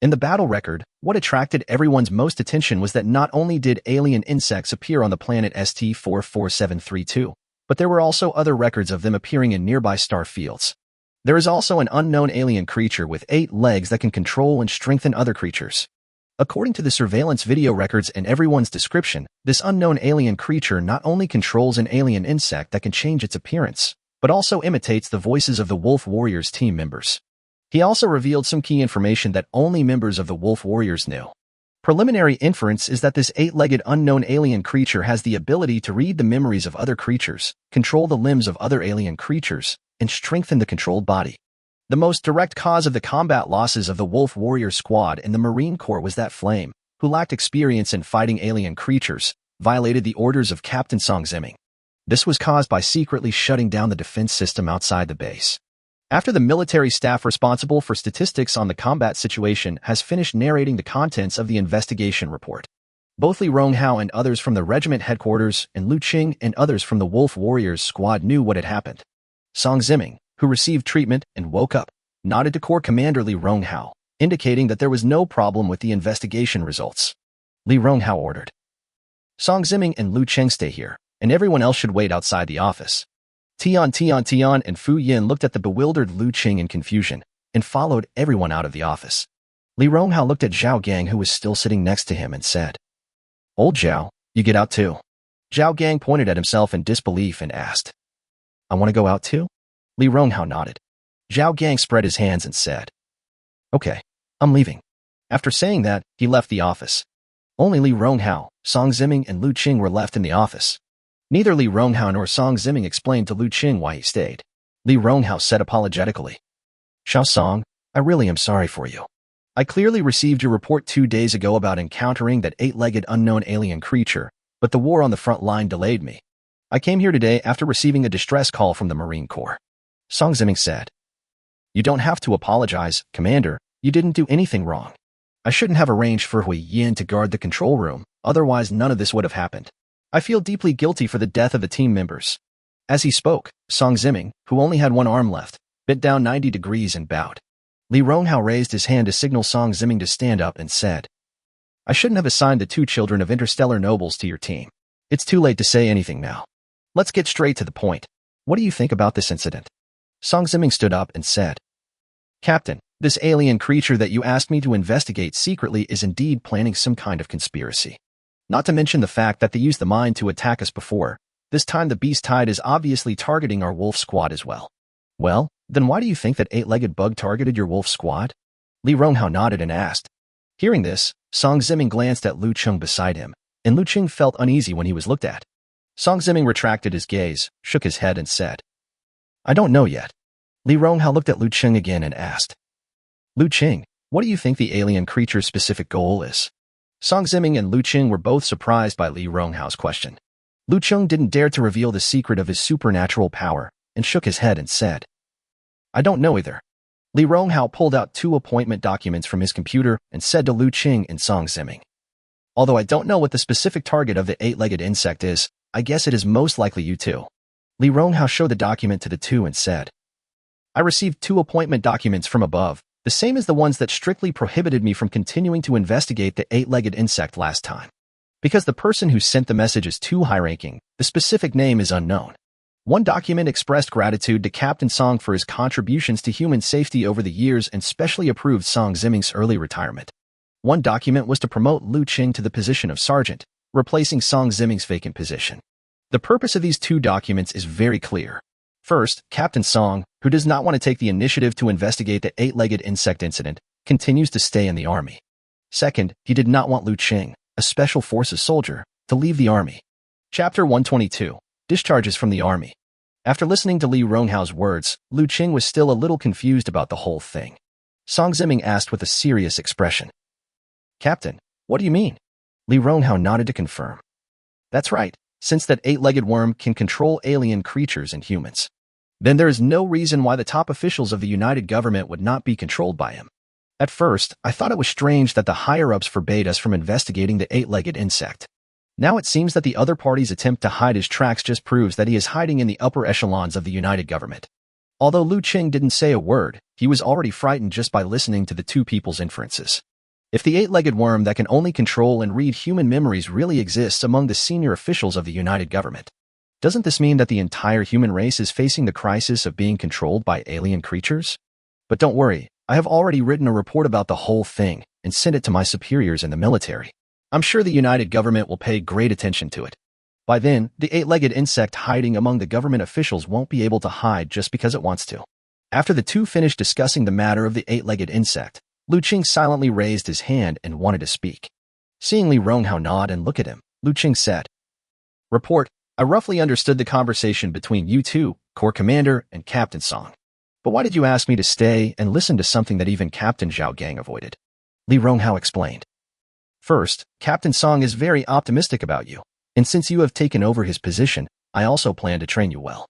In the battle record, what attracted everyone's most attention was that not only did alien insects appear on the planet ST-44732, but there were also other records of them appearing in nearby star fields. There is also an unknown alien creature with 8 legs that can control and strengthen other creatures. According to the surveillance video records and everyone's description, this unknown alien creature not only controls an alien insect that can change its appearance, but also imitates the voices of the Wolf Warriors team members. He also revealed some key information that only members of the Wolf Warriors knew. Preliminary inference is that this 8-legged unknown alien creature has the ability to read the memories of other creatures, control the limbs of other alien creatures, and strengthen the controlled body. The most direct cause of the combat losses of the Wolf Warrior Squad and the Marine Corps was that Flame, who lacked experience in fighting alien creatures, violated the orders of Captain Song Ziming. This was caused by secretly shutting down the defense system outside the base. After the military staff responsible for statistics on the combat situation has finished narrating the contents of the investigation report, both Li Ronghao and others from the regiment headquarters and Liu Cheng and others from the Wolf Warriors Squad knew what had happened. Song Ziming, who received treatment and woke up, nodded to Corps Commander Li Ronghao, indicating that there was no problem with the investigation results. Li Ronghao ordered, "Song Ziming and Liu Cheng stay here, and everyone else should wait outside the office." Tian, and Fu Yin looked at the bewildered Liu Cheng in confusion and followed everyone out of the office. Li Ronghao looked at Zhao Gang, who was still sitting next to him, and said, "Old Zhao, you get out too." Zhao Gang pointed at himself in disbelief and asked, "I want to go out too?" Li Ronghao nodded. Zhao Gang spread his hands and said, "Okay, I'm leaving." After saying that, he left the office. Only Li Ronghao, Song Ziming, and Liu Cheng were left in the office. Neither Li Ronghao nor Song Ziming explained to Liu Cheng why he stayed. Li Ronghao said apologetically. Xiao Song, I really am sorry for you. I clearly received your report 2 days ago about encountering that 8-legged unknown alien creature, but the war on the front line delayed me. I came here today after receiving a distress call from the Marine Corps. Song Ziming said. You don't have to apologize, Commander. You didn't do anything wrong. I shouldn't have arranged for Hui Yin to guard the control room, otherwise none of this would have happened. I feel deeply guilty for the death of the team members. As he spoke, Song Ziming, who only had one arm left, bent down 90 degrees and bowed. Li Ronghao raised his hand to signal Song Ziming to stand up and said, I shouldn't have assigned the 2 children of interstellar nobles to your team. It's too late to say anything now. Let's get straight to the point. What do you think about this incident? Song Ziming stood up and said, Captain, this alien creature that you asked me to investigate secretly is indeed planning some kind of conspiracy. Not to mention the fact that they used the mine to attack us before. This time the beast tide is obviously targeting our wolf squad as well. Well, then why do you think that 8-legged bug targeted your wolf squad? Li Ronghao nodded and asked. Hearing this, Song Ziming glanced at Liu Cheng beside him, and Liu Cheng felt uneasy when he was looked at. Song Ziming retracted his gaze, shook his head and said, I don't know yet. Li Ronghao looked at Liu Cheng again and asked, Liu Cheng, what do you think the alien creature's specific goal is? Song Ziming and Liu Cheng were both surprised by Li Ronghao's question. Liu Cheng didn't dare to reveal the secret of his supernatural power and shook his head and said, I don't know either. Li Ronghao pulled out 2 appointment documents from his computer and said to Liu Cheng and Song Ziming, Although I don't know what the specific target of the 8-legged insect is, I guess it is most likely you two. Li Ronghao showed the document to the 2 and said, I received 2 appointment documents from above, the same as the ones that strictly prohibited me from continuing to investigate the 8-legged insect last time. Because the person who sent the message is too high-ranking, the specific name is unknown. One document expressed gratitude to Captain Song for his contributions to human safety over the years and specially approved Song Ziming's early retirement. One document was to promote Liu Cheng to the position of sergeant, replacing Song Ziming's vacant position. The purpose of these 2 documents is very clear. First, Captain Song, who does not want to take the initiative to investigate the 8-legged insect incident, continues to stay in the army. Second, he did not want Liu Cheng, a special forces soldier, to leave the army. Chapter 122. Discharges from the army. After listening to Li Ronghao's words, Liu Cheng was still a little confused about the whole thing. Song Ziming asked with a serious expression, Captain, what do you mean? Li Ronghao nodded to confirm. That's right. Since that 8-legged worm can control alien creatures and humans, then there is no reason why the top officials of the United Government would not be controlled by him. At first, I thought it was strange that the higher-ups forbade us from investigating the 8-legged insect. Now it seems that the other party's attempt to hide his tracks just proves that he is hiding in the upper echelons of the United Government. Although Liu Cheng didn't say a word, he was already frightened just by listening to the 2 people's inferences. If the 8-legged worm that can only control and read human memories really exists among the senior officials of the United Government, doesn't this mean that the entire human race is facing the crisis of being controlled by alien creatures? But don't worry, I have already written a report about the whole thing and sent it to my superiors in the military. I'm sure the United Government will pay great attention to it. By then, the 8-legged insect hiding among the government officials won't be able to hide just because it wants to. After the 2 finished discussing the matter of the 8-legged insect, Liu Cheng silently raised his hand and wanted to speak. Seeing Li Ronghao nod and look at him, Liu Cheng said, Report, I roughly understood the conversation between you 2, Corps Commander and Captain Song. But why did you ask me to stay and listen to something that even Captain Zhao Gang avoided? Li Ronghao explained. First, Captain Song is very optimistic about you, and since you have taken over his position, I also plan to train you well.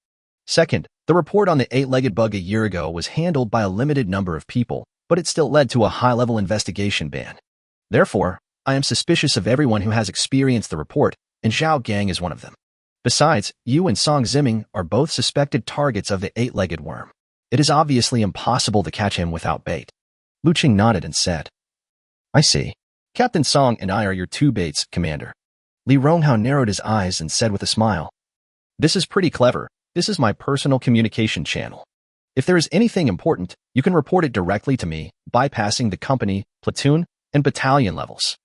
Second, the report on the 8-legged bug a year ago was handled by a limited number of people, but it still led to a high-level investigation ban. Therefore, I am suspicious of everyone who has experienced the report, and Zhao Gang is one of them. Besides, you and Song Ziming are both suspected targets of the 8-legged worm. It is obviously impossible to catch him without bait. Liu Cheng nodded and said, I see. Captain Song and I are your 2 baits, Commander. Li Ronghao narrowed his eyes and said with a smile, This is pretty clever. This is my personal communication channel. If there is anything important, you can report it directly to me, bypassing the company, platoon, and battalion levels.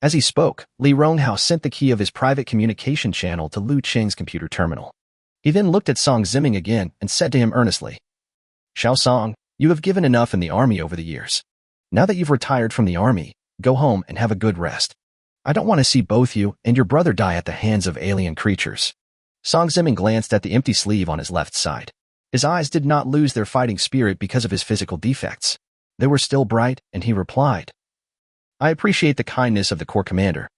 As he spoke, Li Ronghao sent the key of his private communication channel to Liu Cheng's computer terminal. He then looked at Song Ziming again and said to him earnestly, Xiao Song, you have given enough in the army over the years. Now that you've retired from the army, go home and have a good rest. I don't want to see both you and your brother die at the hands of alien creatures. Song Ziming glanced at the empty sleeve on his left side. His eyes did not lose their fighting spirit because of his physical defects. They were still bright, and he replied, "I appreciate the kindness of the Corps Commander,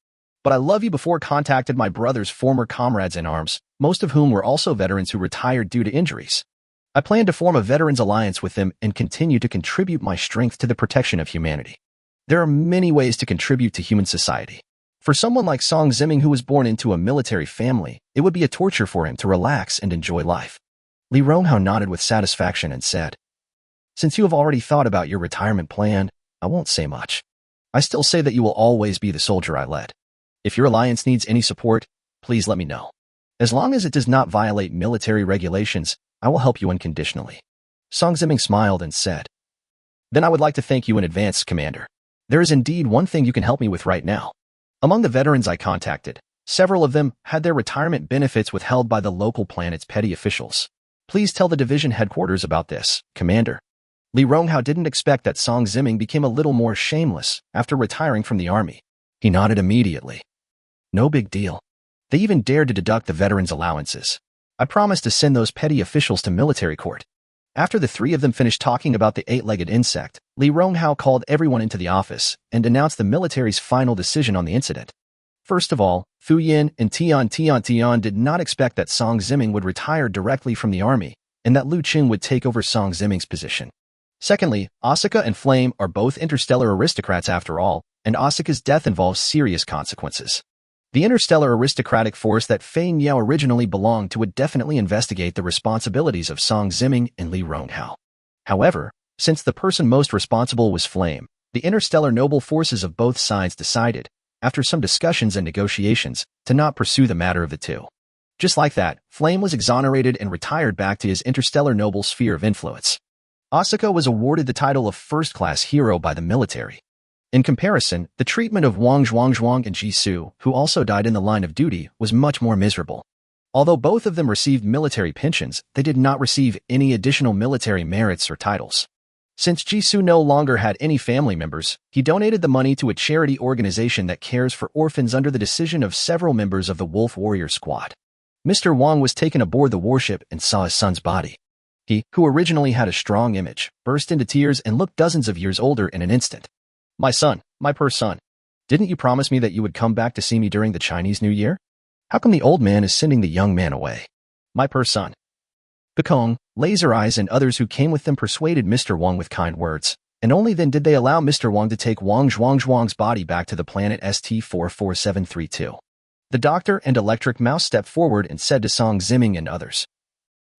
but I love you before contacted my brother's former comrades in arms, most of whom were also veterans who retired due to injuries. I plan to form a veterans alliance with them and continue to contribute my strength to the protection of humanity. There are many ways to contribute to human society. For someone like Song Ziming who was born into a military family, it would be a torture for him to relax and enjoy life." Li Ronghao nodded with satisfaction and said, "Since you have already thought about your retirement plan, I won't say much. I still say that you will always be the soldier I led. If your alliance needs any support, please let me know. As long as it does not violate military regulations, I will help you unconditionally." Song Ziming smiled and said, "Then I would like to thank you in advance, Commander. There is indeed one thing you can help me with right now. Among the veterans I contacted, several of them had their retirement benefits withheld by the local planet's petty officials. Please tell the division headquarters about this, Commander." Li Ronghao didn't expect that Song Ziming became a little more shameless after retiring from the army. He nodded immediately. "No big deal. They even dared to deduct the veterans' allowances. I promised to send those petty officials to military court." After the three of them finished talking about the eight-legged insect, Li Ronghao called everyone into the office and announced the military's final decision on the incident. First of all, Fu Yin and Tian did not expect that Song Ziming would retire directly from the army and that Liu Cheng would take over Song Ziming's position. Secondly, Asuka and Flame are both interstellar aristocrats after all, and Asuka's death involves serious consequences. The interstellar aristocratic force that Fei Niao originally belonged to would definitely investigate the responsibilities of Song Ziming and Li Ronghao. However, since the person most responsible was Flame, the interstellar noble forces of both sides decided, after some discussions and negotiations, to not pursue the matter of the two. Just like that, Flame was exonerated and retired back to his interstellar noble sphere of influence. Asuka was awarded the title of first-class hero by the military. In comparison, the treatment of Wang Zhuang and Jisoo, who also died in the line of duty, was much more miserable. Although both of them received military pensions, they did not receive any additional military merits or titles. Since Jisoo no longer had any family members, he donated the money to a charity organization that cares for orphans under the decision of several members of the Wolf Warrior Squad. Mr. Wang was taken aboard the warship and saw his son's body. He, who originally had a strong image, burst into tears and looked dozens of years older in an instant. "My son, my poor son. Didn't you promise me that you would come back to see me during the Chinese New Year? How come the old man is sending the young man away? My poor son." Pekong, Laser Eyes and others who came with them persuaded Mr. Wang with kind words, and only then did they allow Mr. Wang to take Wang Zhuang's body back to the planet ST-44732. The doctor and Electric Mouse stepped forward and said to Song Ziming and others,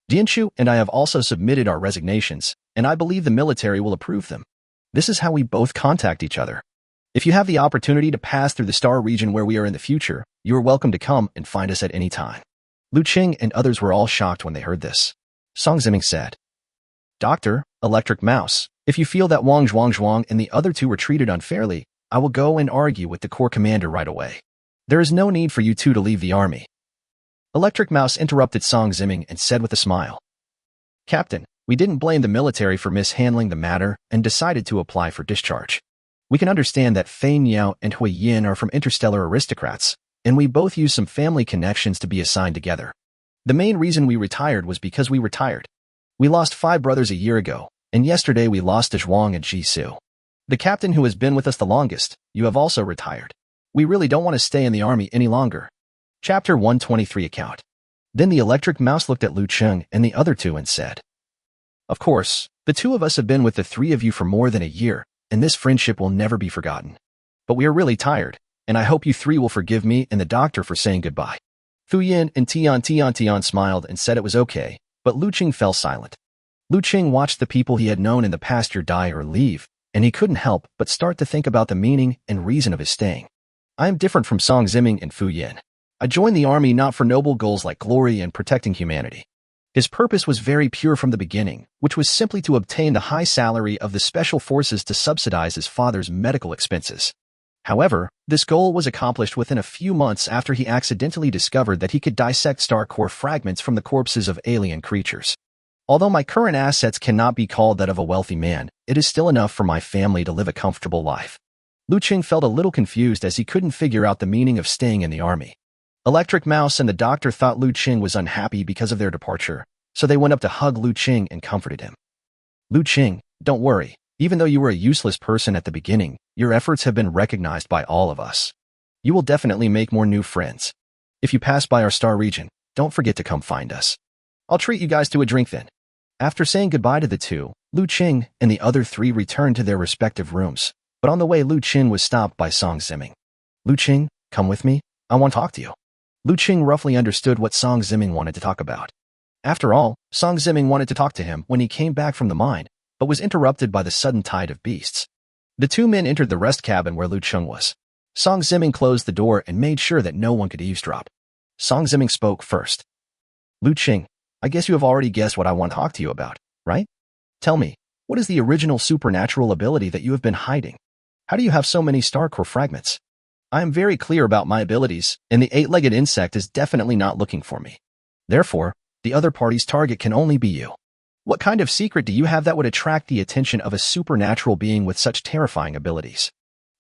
"Dianshu and I have also submitted our resignations, and I believe the military will approve them. This is how we both contact each other. If you have the opportunity to pass through the star region where we are in the future, you are welcome to come and find us at any time." Liu Cheng and others were all shocked when they heard this. Song Ziming said, "Doctor, Electric Mouse, if you feel that Wang Zhuang and the other two were treated unfairly, I will go and argue with the Corps Commander right away. There is no need for you two to leave the army." Electric Mouse interrupted Song Ziming and said with a smile, "Captain, we didn't blame the military for mishandling the matter and decided to apply for discharge. We can understand that Fei Niao and Hui Yin are from interstellar aristocrats, and we both use some family connections to be assigned together. The main reason we retired was because we retired. We lost 5 brothers a year ago, and yesterday we lost Zhuang and Jisoo. The captain who has been with us the longest, you have also retired. We really don't want to stay in the army any longer." Chapter 123 Account. Then the Electric Mouse looked at Liu Cheng and the other two and said, "Of course, the two of us have been with the three of you for more than a year, and this friendship will never be forgotten. But we are really tired, and I hope you three will forgive me and the doctor for saying goodbye." Fu Yin and Tian smiled and said it was okay, but Liu Cheng fell silent. Liu Cheng watched the people he had known in the past year die or leave, and he couldn't help but start to think about the meaning and reason of his staying. "I am different from Song Ziming and Fu Yin. I joined the army not for noble goals like glory and protecting humanity. His purpose was very pure from the beginning, which was simply to obtain the high salary of the special forces to subsidize his father's medical expenses. However, this goal was accomplished within a few months after he accidentally discovered that he could dissect star core fragments from the corpses of alien creatures. Although my current assets cannot be called that of a wealthy man, it is still enough for my family to live a comfortable life." Liu Cheng felt a little confused as he couldn't figure out the meaning of staying in the army. Electric Mouse and the doctor thought Liu Cheng was unhappy because of their departure, So they went up to hug Liu Cheng and comforted him. Liu Cheng, don't worry. Even though you were a useless person at the beginning, your efforts have been recognized by all of us. You will definitely make more new friends. If you pass by our star region, don't forget to come find us. I'll treat you guys to a drink then. After saying goodbye to the two, Liu Cheng and the other three returned to their respective rooms. But on the way, Liu Cheng was stopped by Song Ziming. Liu Cheng, come with me. I want to talk to you. Liu Cheng roughly understood what Song Ziming wanted to talk about. After all, Song Ziming wanted to talk to him when he came back from the mine, but was interrupted by the sudden tide of beasts. The two men entered the rest cabin where Liu Cheng was. Song Ziming closed the door and made sure that no one could eavesdrop. Song Ziming spoke first. Liu Cheng, I guess you have already guessed what I want to talk to you about, right? Tell me, what is the original supernatural ability that you have been hiding? How do you have so many star core fragments? I am very clear about my abilities, and the eight-legged insect is definitely not looking for me. Therefore, the other party's target can only be you. What kind of secret do you have that would attract the attention of a supernatural being with such terrifying abilities?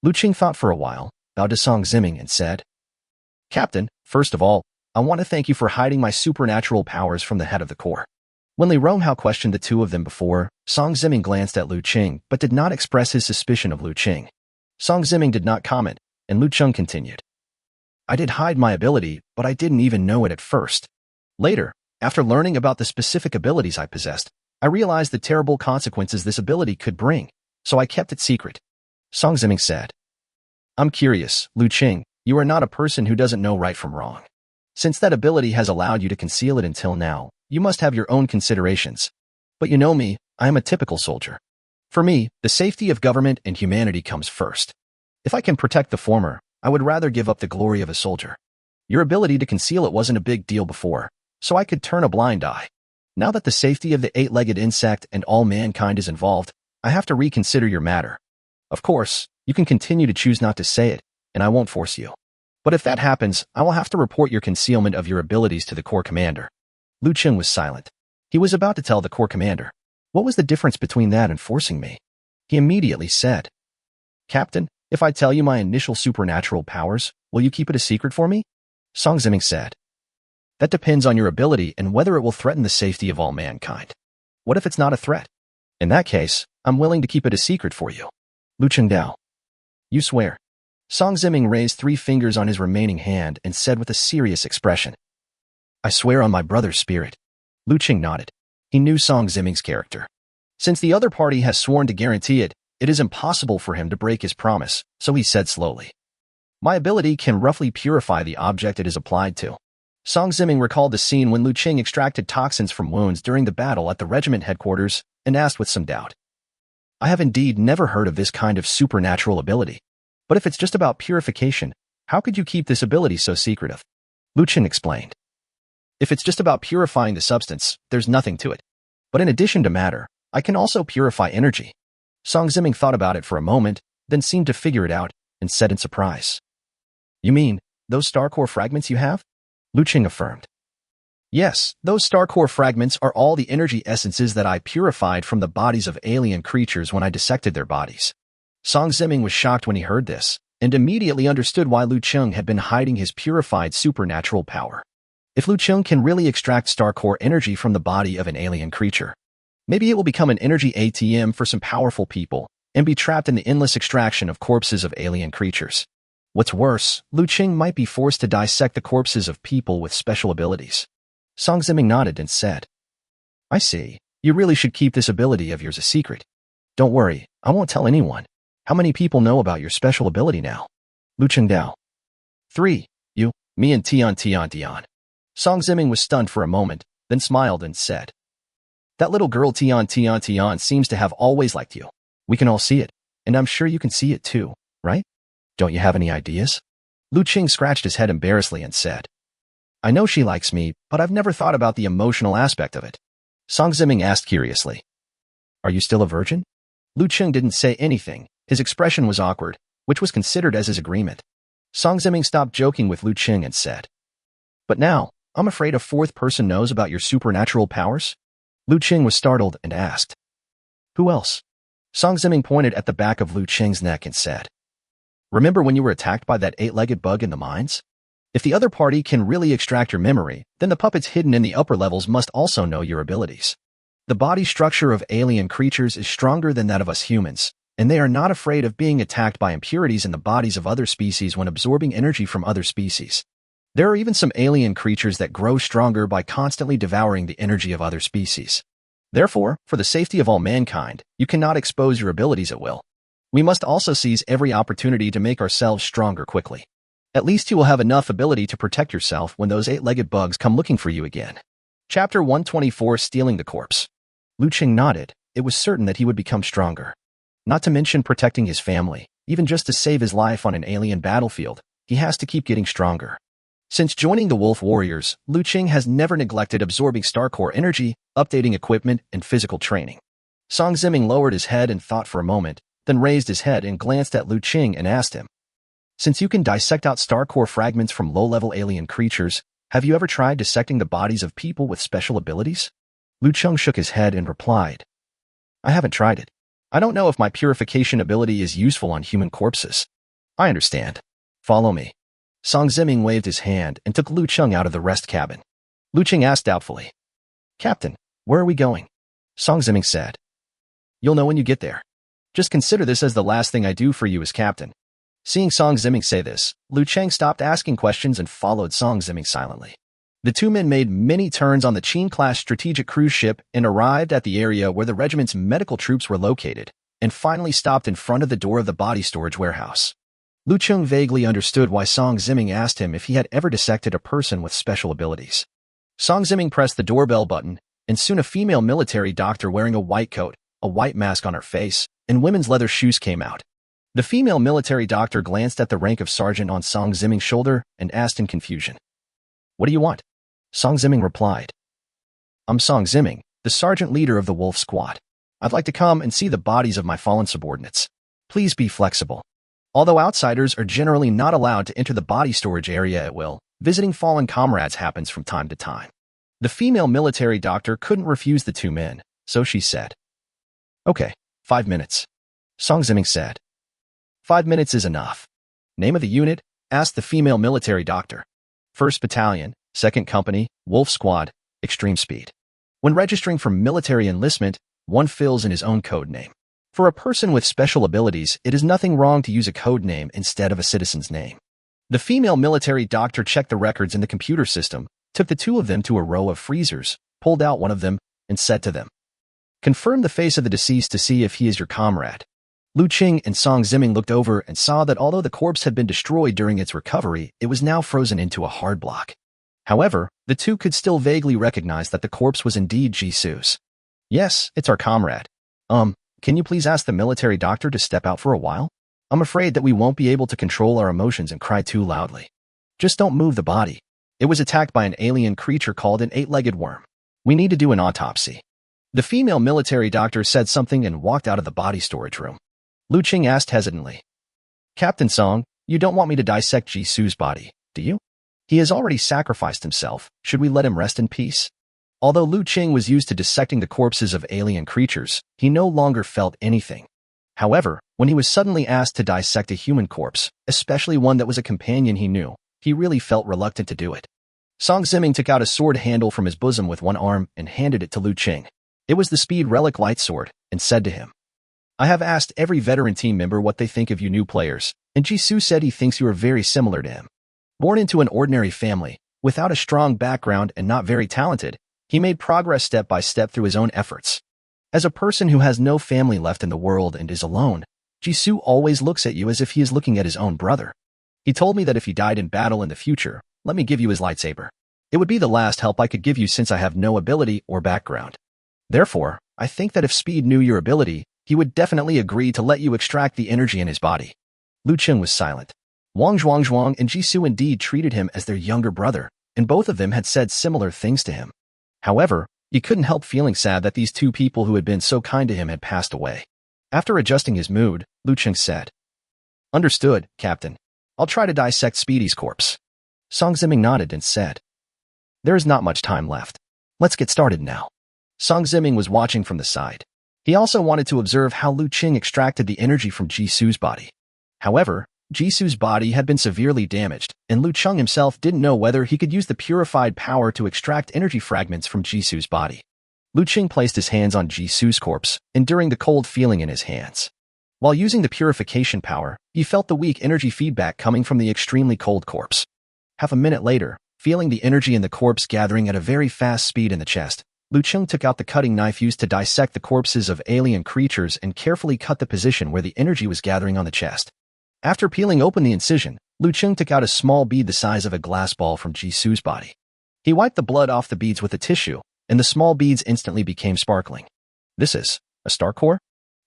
Liu Cheng thought for a while, bowed to Song Ziming and said, Captain, first of all, I want to thank you for hiding my supernatural powers from the head of the Corps. When Li Ronghao questioned the two of them before, Song Ziming glanced at Liu Cheng but did not express his suspicion of Liu Cheng. Song Ziming did not comment, and Liu Cheng continued. I did hide my ability, but I didn't even know it at first. Later, after learning about the specific abilities I possessed, I realized the terrible consequences this ability could bring, so I kept it secret. Song Ziming said. I'm curious, Liu Cheng, you are not a person who doesn't know right from wrong. Since that ability has allowed you to conceal it until now, you must have your own considerations. But you know me, I am a typical soldier. For me, the safety of government and humanity comes first. If I can protect the former, I would rather give up the glory of a soldier. Your ability to conceal it wasn't a big deal before, so I could turn a blind eye. Now that the safety of the eight-legged insect and all mankind is involved, I have to reconsider your matter. Of course, you can continue to choose not to say it, and I won't force you. But if that happens, I will have to report your concealment of your abilities to the Corps commander. Liu Cheng was silent. He was about to tell the Corps commander. What was the difference between that and forcing me? He immediately said, Captain, if I tell you my initial supernatural powers, will you keep it a secret for me? Song Ziming said. That depends on your ability and whether it will threaten the safety of all mankind. What if it's not a threat? In that case, I'm willing to keep it a secret for you. Liu Cheng Dao. You swear. Song Ziming raised 3 fingers on his remaining hand and said with a serious expression. I swear on my brother's spirit. Liu Cheng nodded. He knew Song Ziming's character. Since the other party has sworn to guarantee it, it is impossible for him to break his promise, so he said slowly. My ability can roughly purify the object it is applied to. Song Ziming recalled the scene when Liu Cheng extracted toxins from wounds during the battle at the regiment headquarters and asked with some doubt. I have indeed never heard of this kind of supernatural ability. But if it's just about purification, how could you keep this ability so secretive? Liu Cheng explained. If it's just about purifying the substance, there's nothing to it. But in addition to matter, I can also purify energy. Song Ziming thought about it for a moment, then seemed to figure it out, and said in surprise. You mean, those star core fragments you have? Liu Cheng affirmed. Yes, those star core fragments are all the energy essences that I purified from the bodies of alien creatures when I dissected their bodies. Song Ziming was shocked when he heard this, and immediately understood why Liu Cheng had been hiding his purified supernatural power. If Liu Cheng can really extract star core energy from the body of an alien creature, maybe it will become an energy ATM for some powerful people and be trapped in the endless extraction of corpses of alien creatures. What's worse, Liu Cheng might be forced to dissect the corpses of people with special abilities. Song Ziming nodded and said, I see. You really should keep this ability of yours a secret. Don't worry, I won't tell anyone. How many people know about your special ability now? Liu Cheng Dao. 3. You, me and Tian. Song Ziming was stunned for a moment, then smiled and said, That little girl Tian seems to have always liked you. We can all see it, and I'm sure you can see it too, right? Don't you have any ideas? Liu Cheng scratched his head embarrassedly and said, I know she likes me, but I've never thought about the emotional aspect of it. Song Ziming asked curiously, Are you still a virgin? Liu Cheng didn't say anything. His expression was awkward, which was considered as his agreement. Song Ziming stopped joking with Liu Cheng and said, But now, I'm afraid a 4th person knows about your supernatural powers? Liu Cheng was startled and asked, Who else? Song Ziming pointed at the back of Liu Cheng's neck and said, Remember when you were attacked by that 8-legged bug in the mines? If the other party can really extract your memory, then the puppets hidden in the upper levels must also know your abilities. The body structure of alien creatures is stronger than that of us humans, and they are not afraid of being attacked by impurities in the bodies of other species when absorbing energy from other species. There are even some alien creatures that grow stronger by constantly devouring the energy of other species. Therefore, for the safety of all mankind, you cannot expose your abilities at will. We must also seize every opportunity to make ourselves stronger quickly. At least you will have enough ability to protect yourself when those eight-legged bugs come looking for you again. Chapter 124, Stealing the Corpse. Liu Cheng nodded. It was certain that he would become stronger. Not to mention protecting his family, even just to save his life on an alien battlefield, he has to keep getting stronger. Since joining the Wolf Warriors, Liu Cheng has never neglected absorbing star core energy, updating equipment, and physical training. Song Ziming lowered his head and thought for a moment, then raised his head and glanced at Liu Cheng and asked him, "Since you can dissect out star core fragments from low-level alien creatures, have you ever tried dissecting the bodies of people with special abilities?" Liu Cheng shook his head and replied, "I haven't tried it. I don't know if my purification ability is useful on human corpses." "I understand. Follow me." Song Ziming waved his hand and took Liu Cheng out of the rest cabin. Liu Cheng asked doubtfully, "Captain, where are we going?" Song Ziming said, "You'll know when you get there. Just consider this as the last thing I do for you as captain." Seeing Song Ziming say this, Liu Cheng stopped asking questions and followed Song Ziming silently. The two men made many turns on the Qin-class strategic cruise ship and arrived at the area where the regiment's medical troops were located, and finally stopped in front of the door of the body storage warehouse. Liu Cheng vaguely understood why Song Ziming asked him if he had ever dissected a person with special abilities. Song Ziming pressed the doorbell button, and soon a female military doctor wearing a white coat, a white mask on her face, and women's leather shoes came out. The female military doctor glanced at the rank of sergeant on Song Ziming's shoulder and asked in confusion, "What do you want?" Song Ziming replied, "I'm Song Ziming, the sergeant leader of the Wolf Squad. I'd like to come and see the bodies of my fallen subordinates. Please be flexible." Although outsiders are generally not allowed to enter the body storage area at will, visiting fallen comrades happens from time to time. The female military doctor couldn't refuse the two men, so she said, "Okay, 5 minutes." Song Ziming said, "5 minutes is enough." "Name of the unit?" asked the female military doctor. "1st Battalion, 2nd Company, Wolf Squad, Extreme Speed." When registering for military enlistment, one fills in his own code name. For a person with special abilities, it is nothing wrong to use a code name instead of a citizen's name. The female military doctor checked the records in the computer system, took the two of them to a row of freezers, pulled out one of them, and said to them, "Confirm the face of the deceased to see if he is your comrade." Liu Cheng and Song Ziming looked over and saw that although the corpse had been destroyed during its recovery, it was now frozen into a hard block. However, the two could still vaguely recognize that the corpse was indeed Jisoo's. "Yes, it's our comrade. Can you please ask the military doctor to step out for a while? I'm afraid that we won't be able to control our emotions and cry too loudly. Just don't move the body. It was attacked by an alien creature called an eight-legged worm. We need to do an autopsy." The female military doctor said something and walked out of the body storage room. Liu Cheng asked hesitantly, "Captain Song, you don't want me to dissect Jisoo's body, do you? He has already sacrificed himself. Should we let him rest in peace?" Although Liu Cheng was used to dissecting the corpses of alien creatures, he no longer felt anything. However, when he was suddenly asked to dissect a human corpse, especially one that was a companion he knew, he really felt reluctant to do it. Song Ziming took out a sword handle from his bosom with one arm and handed it to Liu Cheng. It was the Speed Relic Light Sword, and said to him, "I have asked every veteran team member what they think of you new players, and Jisoo said he thinks you are very similar to him. Born into an ordinary family, without a strong background and not very talented, he made progress step by step through his own efforts. As a person who has no family left in the world and is alone, Jisoo always looks at you as if he is looking at his own brother. He told me that if he died in battle in the future, let me give you his lightsaber. It would be the last help I could give you since I have no ability or background. Therefore, I think that if Speed knew your ability, he would definitely agree to let you extract the energy in his body." Liu Cheng was silent. Wang Zhuang and Jisoo indeed treated him as their younger brother, and both of them had said similar things to him. However, he couldn't help feeling sad that these two people who had been so kind to him had passed away. After adjusting his mood, Liu Cheng said, "Understood, Captain. I'll try to dissect Speedy's corpse." Song Ziming nodded and said, "There is not much time left. Let's get started now." Song Ziming was watching from the side. He also wanted to observe how Liu Cheng extracted the energy from Jisoo's body. However, Jisoo's body had been severely damaged, and Liu Cheng himself didn't know whether he could use the purified power to extract energy fragments from Jisoo's body. Liu Cheng placed his hands on Jisoo's corpse, enduring the cold feeling in his hands. While using the purification power, he felt the weak energy feedback coming from the extremely cold corpse. Half a minute later, feeling the energy in the corpse gathering at a very fast speed in the chest, Liu Cheng took out the cutting knife used to dissect the corpses of alien creatures and carefully cut the position where the energy was gathering on the chest. After peeling open the incision, Liu Cheng took out a small bead the size of a glass ball from Jisoo's body. He wiped the blood off the beads with a tissue, and the small beads instantly became sparkling. This is a star core?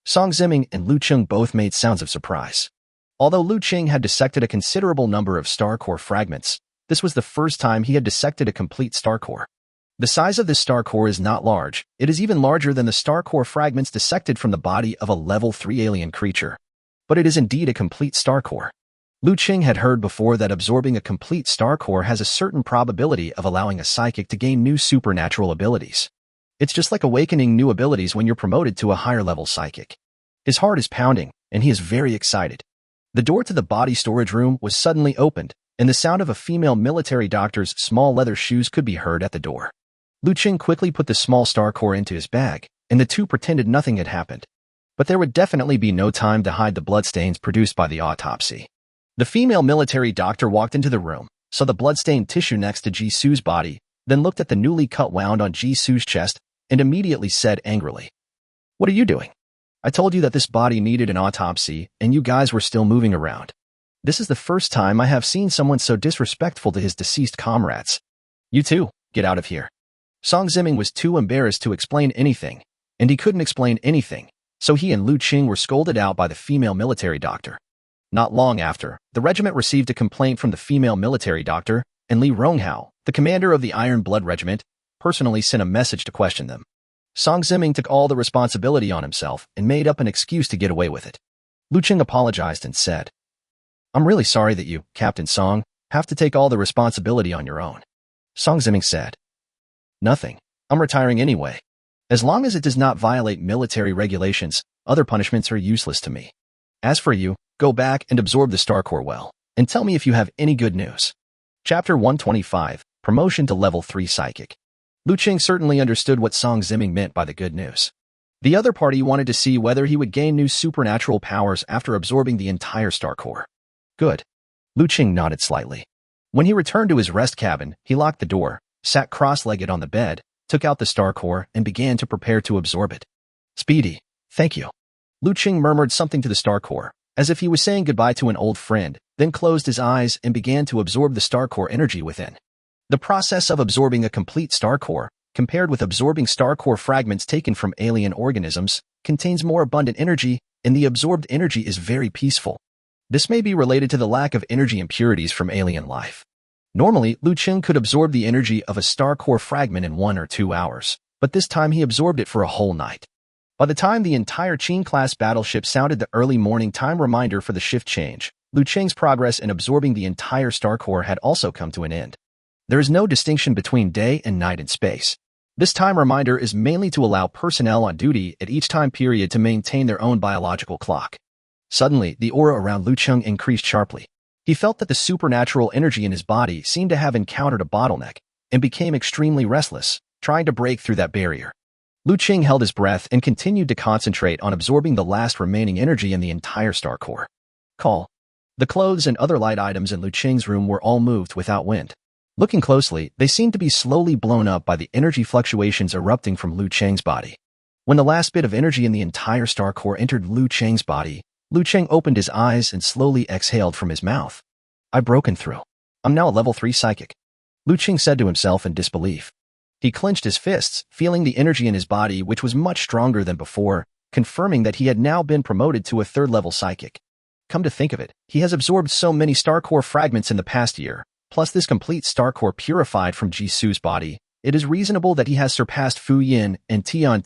Song Ziming and Liu Cheng both made sounds of surprise. Although Liu Cheng had dissected a considerable number of star core fragments, this was the first time he had dissected a complete star core. The size of this star core is not large. It is even larger than the star core fragments dissected from the body of a level 3 alien creature. But it is indeed a complete star core. Liu Cheng had heard before that absorbing a complete star core has a certain probability of allowing a psychic to gain new supernatural abilities. It's just like awakening new abilities when you're promoted to a higher level psychic. His heart is pounding, and he is very excited. The door to the body storage room was suddenly opened, and the sound of a female military doctor's small leather shoes could be heard at the door. Liu Cheng quickly put the small star core into his bag, and the two pretended nothing had happened. But there would definitely be no time to hide the bloodstains produced by the autopsy. The female military doctor walked into the room, saw the bloodstained tissue next to Jisoo's body, then looked at the newly cut wound on Jisoo's chest, and immediately said angrily, "What are you doing? I told you that this body needed an autopsy, and you guys were still moving around. This is the first time I have seen someone so disrespectful to his deceased comrades. You too, get out of here." Song Ziming was too embarrassed to explain anything, and he couldn't explain anything, so he and Liu Cheng were scolded out by the female military doctor. Not long after, the regiment received a complaint from the female military doctor, and Li Ronghao, the commander of the Iron Blood Regiment, personally sent a message to question them. Song Ziming took all the responsibility on himself and made up an excuse to get away with it. Liu Cheng apologized and said, "I'm really sorry that you, Captain Song, have to take all the responsibility on your own." Song Ziming said, "Nothing. I'm retiring anyway. As long as it does not violate military regulations, other punishments are useless to me. As for you, go back and absorb the star core well, and tell me if you have any good news." Chapter 125, Promotion to Level 3 Psychic. Liu Cheng certainly understood what Song Ziming meant by the good news. The other party wanted to see whether he would gain new supernatural powers after absorbing the entire star core. Good. Liu Cheng nodded slightly. When he returned to his rest cabin, he locked the door, sat cross-legged on the bed, took out the star core, and began to prepare to absorb it. "Speedy, thank you." Liu Cheng murmured something to the star core, as if he was saying goodbye to an old friend, then closed his eyes and began to absorb the star core energy within. The process of absorbing a complete star core, compared with absorbing star core fragments taken from alien organisms, contains more abundant energy, and the absorbed energy is very peaceful. This may be related to the lack of energy impurities from alien life. Normally, Liu Cheng could absorb the energy of a star core fragment in 1 or 2 hours, but this time he absorbed it for a whole night. By the time the entire Qing-class battleship sounded the early morning time reminder for the shift change, Liu Cheng's progress in absorbing the entire star core had also come to an end. There is no distinction between day and night in space. This time reminder is mainly to allow personnel on duty at each time period to maintain their own biological clock. Suddenly, the aura around Liu Cheng increased sharply. He felt that the supernatural energy in his body seemed to have encountered a bottleneck and became extremely restless, trying to break through that barrier. Liu Cheng held his breath and continued to concentrate on absorbing the last remaining energy in the entire star core. Call. The clothes and other light items in Liu Cheng's room were all moved without wind. Looking closely, they seemed to be slowly blown up by the energy fluctuations erupting from Liu Cheng's body. When the last bit of energy in the entire star core entered Liu Cheng's body, Liu Cheng opened his eyes and slowly exhaled from his mouth. "I've broken through. I'm now a level 3 psychic," Liu Cheng said to himself in disbelief. He clenched his fists, feeling the energy in his body which was much stronger than before, confirming that he had now been promoted to a 3rd-level psychic. Come to think of it, he has absorbed so many star core fragments in the past year, plus this complete star core purified from Jisoo's body. It is reasonable that he has surpassed Fu Yin and Tian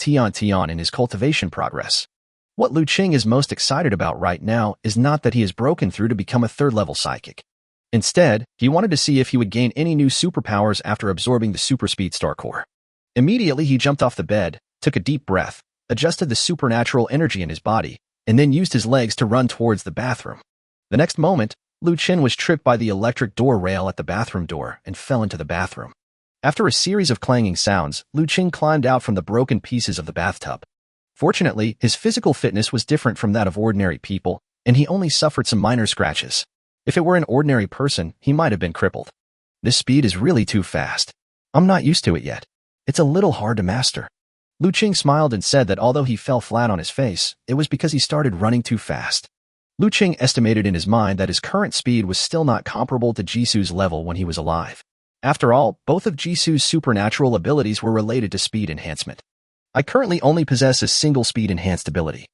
in his cultivation progress. What Liu Cheng is most excited about right now is not that he has broken through to become a 3rd-level psychic. Instead, he wanted to see if he would gain any new superpowers after absorbing the super speed star core. Immediately, he jumped off the bed, took a deep breath, adjusted the supernatural energy in his body, and then used his legs to run towards the bathroom. The next moment, Liu Cheng was tripped by the electric door rail at the bathroom door and fell into the bathroom. After a series of clanging sounds, Liu Cheng climbed out from the broken pieces of the bathtub. Fortunately, his physical fitness was different from that of ordinary people, and he only suffered some minor scratches. If it were an ordinary person, he might have been crippled. This speed is really too fast. I'm not used to it yet. It's a little hard to master. Liu Cheng smiled and said that although he fell flat on his face, it was because he started running too fast. Liu Cheng estimated in his mind that his current speed was still not comparable to Jisu's level when he was alive. After all, both of Jisu's supernatural abilities were related to speed enhancement. I currently only possess a single speed-enhanced ability.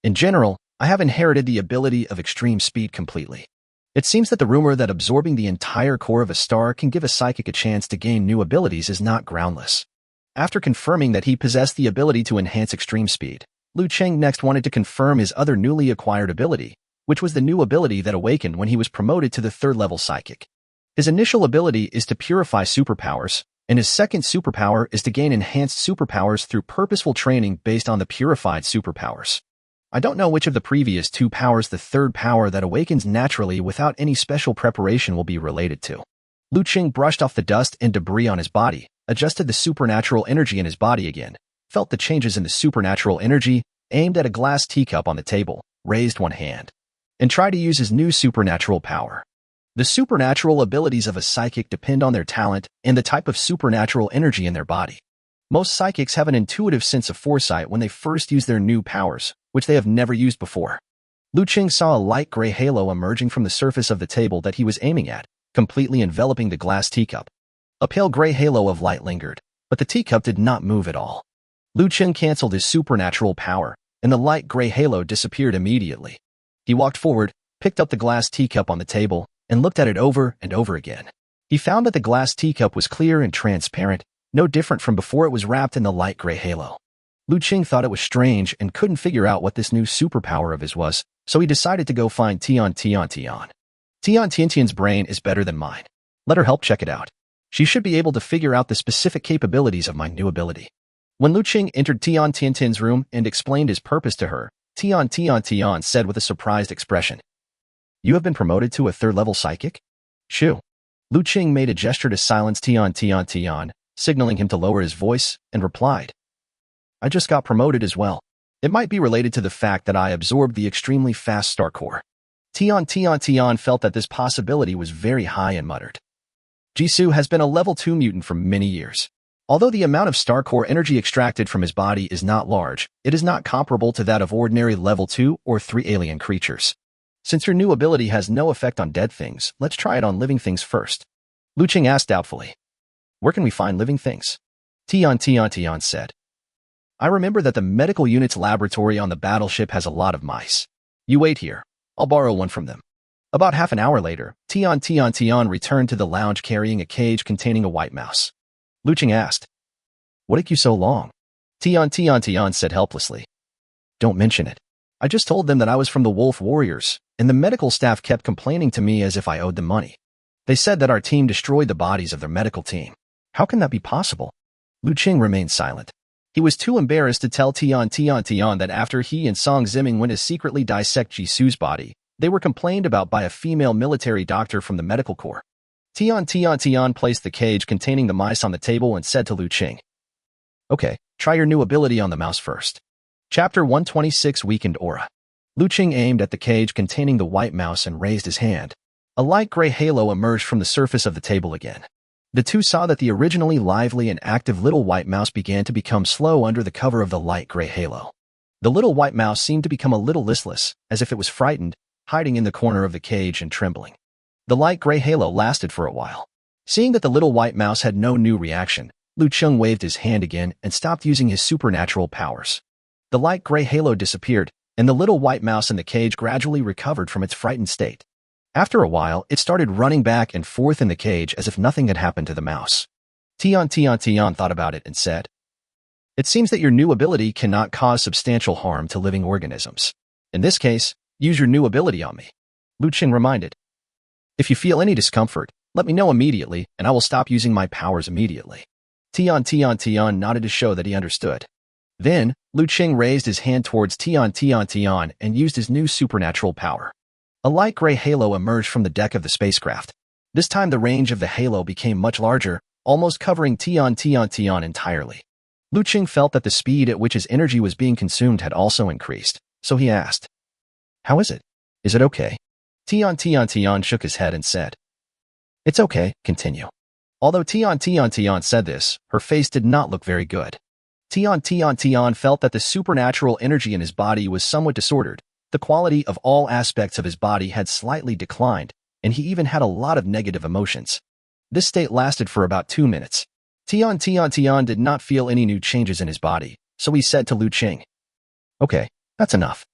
In general, I have inherited the ability of extreme speed completely. It seems that the rumor that absorbing the entire core of a star can give a psychic a chance to gain new abilities is not groundless. After confirming that he possessed the ability to enhance extreme speed, Liu Cheng next wanted to confirm his other newly acquired ability, which was the new ability that awakened when he was promoted to the third-level psychic. His initial ability is to purify superpowers, and his second superpower is to gain enhanced superpowers through purposeful training based on the purified superpowers. I don't know which of the previous two powers the third power that awakens naturally without any special preparation will be related to. Liu Cheng brushed off the dust and debris on his body, adjusted the supernatural energy in his body again, felt the changes in the supernatural energy, aimed at a glass teacup on the table, raised one hand, and tried to use his new supernatural power. The supernatural abilities of a psychic depend on their talent and the type of supernatural energy in their body. Most psychics have an intuitive sense of foresight when they first use their new powers, which they have never used before. Liu Cheng saw a light gray halo emerging from the surface of the table that he was aiming at, completely enveloping the glass teacup. A pale gray halo of light lingered, but the teacup did not move at all. Liu Cheng canceled his supernatural power, and the light gray halo disappeared immediately. He walked forward, picked up the glass teacup on the table, and looked at it over and over again. He found that the glass teacup was clear and transparent, no different from before it was wrapped in the light gray halo. Liu Cheng thought it was strange and couldn't figure out what this new superpower of his was, so he decided to go find Tian. Tian's brain is better than mine. Let her help check it out. She should be able to figure out the specific capabilities of my new ability. When Liu Cheng entered Tian's room and explained his purpose to her, Tian said with a surprised expression, "You have been promoted to a third-level psychic?" "Shoo." Liu Cheng made a gesture to silence Tian, signaling him to lower his voice, and replied, "I just got promoted as well. It might be related to the fact that I absorbed the extremely fast star core." Tian felt that this possibility was very high and muttered, "Jisu has been a level 2 mutant for many years. Although the amount of star core energy extracted from his body is not large, it is not comparable to that of ordinary level 2 or 3 alien creatures. Since your new ability has no effect on dead things, let's try it on living things first." Liu Cheng asked doubtfully, "Where can we find living things?" Tian said, "I remember that the medical unit's laboratory on the battleship has a lot of mice. You wait here. I'll borrow one from them." About half an hour later, Tian returned to the lounge carrying a cage containing a white mouse. Liu Cheng asked, "What took you so long?" Tian said helplessly, "Don't mention it. I just told them that I was from the Wolf Warriors, and the medical staff kept complaining to me as if I owed them money. They said that our team destroyed the bodies of their medical team. How can that be possible?" Liu Cheng remained silent. He was too embarrassed to tell Tian that after he and Song Ziming went to secretly dissect Jisu's body, they were complained about by a female military doctor from the medical corps. Tian placed the cage containing the mice on the table and said to Liu Cheng, "Okay, try your new ability on the mouse first." Chapter 126 Weakened Aura. Liu Cheng aimed at the cage containing the white mouse and raised his hand. A light gray halo emerged from the surface of the table again. The two saw that the originally lively and active little white mouse began to become slow under the cover of the light gray halo. The little white mouse seemed to become a little listless, as if it was frightened, hiding in the corner of the cage and trembling. The light gray halo lasted for a while. Seeing that the little white mouse had no new reaction, Liu Cheng waved his hand again and stopped using his supernatural powers. The light gray halo disappeared, and the little white mouse in the cage gradually recovered from its frightened state. After a while, it started running back and forth in the cage as if nothing had happened to the mouse. Tian thought about it and said, "It seems that your new ability cannot cause substantial harm to living organisms. In this case, use your new ability on me." Liu Cheng reminded, "If you feel any discomfort, let me know immediately and I will stop using my powers immediately." Tian nodded to show that he understood. Then, Liu Cheng raised his hand towards Tian and used his new supernatural power. A light gray halo emerged from the deck of the spacecraft. This time the range of the halo became much larger, almost covering Tian entirely. Liu Cheng felt that the speed at which his energy was being consumed had also increased, so he asked, "How is it? Is it okay?" Tian shook his head and said, "It's okay, continue." Although Tian said this, her face did not look very good. Tian felt that the supernatural energy in his body was somewhat disordered. The quality of all aspects of his body had slightly declined, and he even had a lot of negative emotions. This state lasted for about 2 minutes. Tian did not feel any new changes in his body, so he said to Liu Cheng, "Okay, that's enough."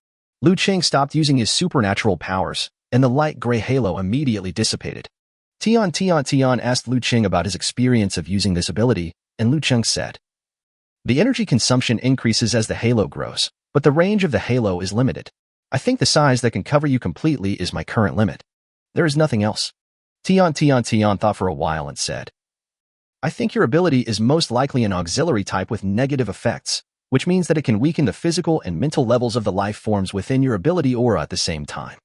Liu Cheng stopped using his supernatural powers, and the light gray halo immediately dissipated. Tian asked Liu Cheng about his experience of using this ability, and Liu Cheng said, "The energy consumption increases as the halo grows, but the range of the halo is limited. I think the size that can cover you completely is my current limit. There is nothing else." Tian thought for a while and said, "I think your ability is most likely an auxiliary type with negative effects, which means that it can weaken the physical and mental levels of the life forms within your ability aura at the same time.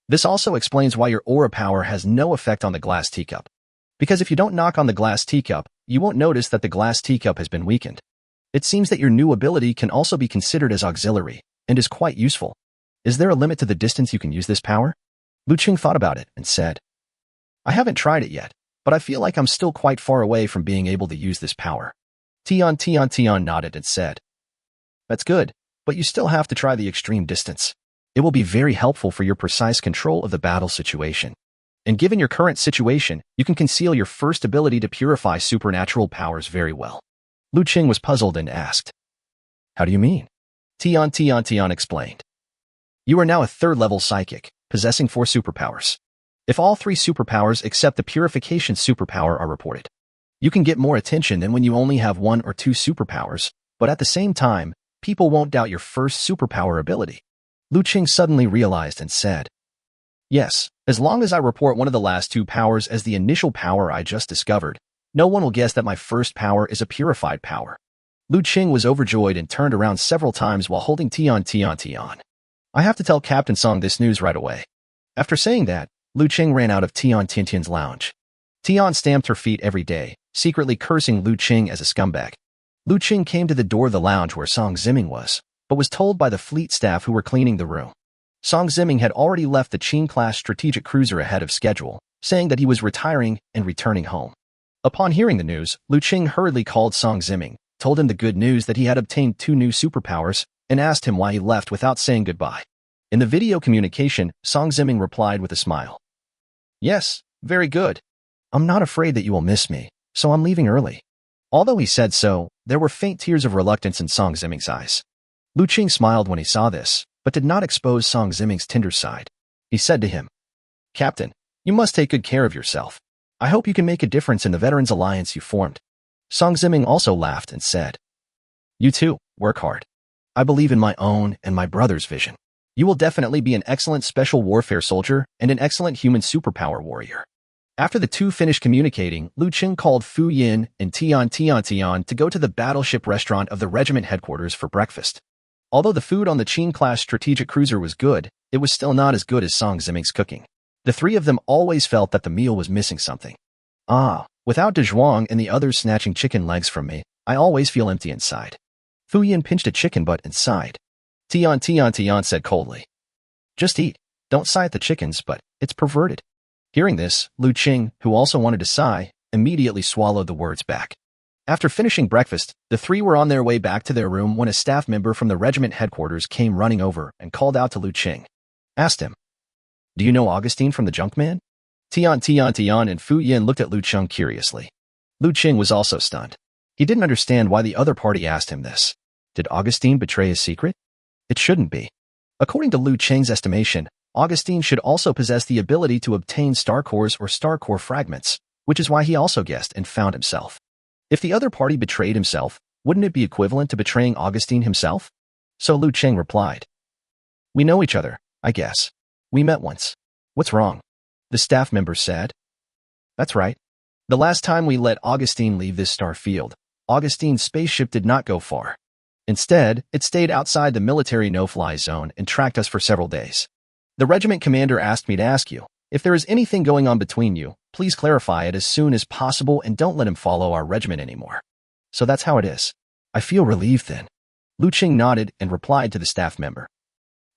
This also explains why your aura power has no effect on the glass teacup. Because if you don't knock on the glass teacup, you won't notice that the glass teacup has been weakened. It seems that your new ability can also be considered as auxiliary, and is quite useful. Is there a limit to the distance you can use this power?" Liu Cheng thought about it and said, "I haven't tried it yet, but I feel like I'm still quite far away from being able to use this power." Tian nodded and said, "That's good, but you still have to try the extreme distance. It will be very helpful for your precise control of the battle situation. And given your current situation, you can conceal your first ability to purify supernatural powers very well." Liu Cheng was puzzled and asked, "How do you mean?" Tian explained, "You are now a third-level psychic, possessing 4 superpowers. If all 3 superpowers except the purification superpower are reported, you can get more attention than when you only have 1 or 2 superpowers, but at the same time, people won't doubt your first superpower ability." Liu Cheng suddenly realized and said, "Yes, as long as I report one of the last 2 powers as the initial power I just discovered, no one will guess that my first power is a purified power." Liu Cheng was overjoyed and turned around several times while holding Tian. "I have to tell Captain Song this news right away." After saying that, Liu Cheng ran out of Tian's lounge. Tian stamped her feet every day, secretly cursing Liu Cheng as a scumbag. Liu Cheng came to the door of the lounge where Song Ziming was, but was told by the fleet staff who were cleaning the room. Song Ziming had already left the Qing-class strategic cruiser ahead of schedule, saying that he was retiring and returning home. Upon hearing the news, Liu Cheng hurriedly called Song Ziming, told him the good news that he had obtained 2 new superpowers, and asked him why he left without saying goodbye. In the video communication, Song Ziming replied with a smile, "Yes, very good. I'm not afraid that you will miss me, so I'm leaving early." Although he said so, there were faint tears of reluctance in Song Ziming's eyes. Liu Cheng smiled when he saw this, but did not expose Song Ziming's tender side. He said to him, "Captain, you must take good care of yourself. I hope you can make a difference in the Veterans Alliance you formed." Song Ziming also laughed and said, "You too, work hard. I believe in my own and my brother's vision. You will definitely be an excellent special warfare soldier and an excellent human superpower warrior." After the 2 finished communicating, Liu Cheng called Fu Yin and Tian to go to the battleship restaurant of the regiment headquarters for breakfast. Although the food on the Qing-class strategic cruiser was good, it was still not as good as Song Ziming's cooking. The 3 of them always felt that the meal was missing something. Without De Zhuang and the others snatching chicken legs from me, I always feel empty inside." Fu Yin pinched a chicken butt and sighed. Tian said coldly, "Just eat. Don't sigh at the chickens, but it's perverted." Hearing this, Liu Cheng, who also wanted to sigh, immediately swallowed the words back. After finishing breakfast, the 3 were on their way back to their room when a staff member from the regiment headquarters came running over and called out to Liu Cheng. Asked him, "Do you know Augustine from the Junkman?" Tian and Fu Yin looked at Liu Cheng curiously. Liu Cheng was also stunned. He didn't understand why the other party asked him this. Did Augustine betray his secret? It shouldn't be. According to Liu Cheng's estimation, Augustine should also possess the ability to obtain star cores or star core fragments, which is why he also guessed and found himself. If the other party betrayed himself, wouldn't it be equivalent to betraying Augustine himself? So Liu Cheng replied, "We know each other, I guess. We met once. What's wrong?" The staff member said, "That's right. The last time we let Augustine leave this star field, Augustine's spaceship did not go far. Instead, it stayed outside the military no-fly zone and tracked us for several days. The regiment commander asked me to ask you, if there is anything going on between you, please clarify it as soon as possible and don't let him follow our regiment anymore. So that's how it is. I feel relieved then. Liu Cheng nodded and replied to the staff member.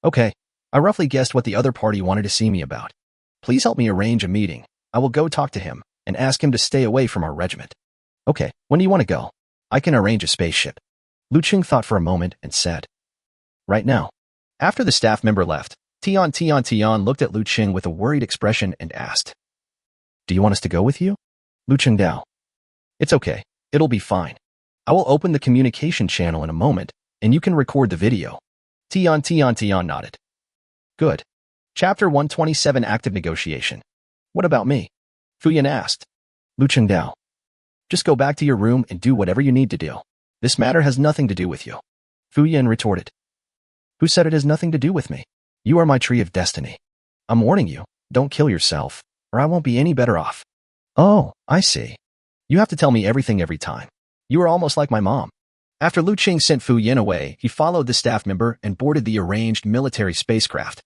Okay, I roughly guessed what the other party wanted to see me about. Please help me arrange a meeting. I will go talk to him and ask him to stay away from our regiment. Okay, when do you want to go? I can arrange a spaceship. Liu Cheng thought for a moment and said, right now. After the staff member left, Tian looked at Liu Cheng with a worried expression and asked, do you want us to go with you? Liu Cheng Dao. It's okay. It'll be fine. I will open the communication channel in a moment, and you can record the video. Tian nodded. Good. Chapter 127 Active Negotiation. What about me? Fuyan asked. Liu Cheng Dao. Just go back to your room and do whatever you need to do. This matter has nothing to do with you. Fuyan retorted. Who said it has nothing to do with me? You are my tree of destiny. I'm warning you, don't kill yourself, or I won't be any better off. Oh, I see. You have to tell me everything every time. You are almost like my mom. After Liu Cheng sent Fu Yin away, he followed the staff member and boarded the arranged military spacecraft.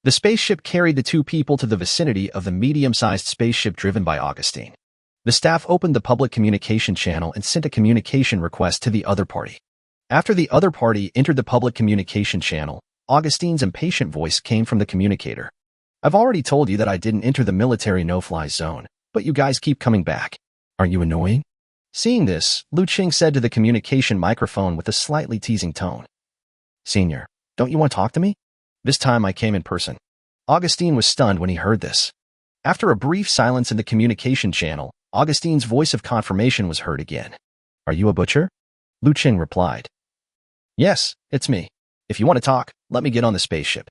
The spaceship carried the two people to the vicinity of the medium-sized spaceship driven by Augustine. The staff opened the public communication channel and sent a communication request to the other party. After the other party entered the public communication channel, Augustine's impatient voice came from the communicator. I've already told you that I didn't enter the military no-fly zone, but you guys keep coming back. Aren't you annoying? Seeing this, Liu Cheng said to the communication microphone with a slightly teasing tone. Senior, don't you want to talk to me? This time I came in person. Augustine was stunned when he heard this. After a brief silence in the communication channel, Augustine's voice of confirmation was heard again. Are you a butcher? Liu Cheng replied. Yes, it's me. If you want to talk, let me get on the spaceship.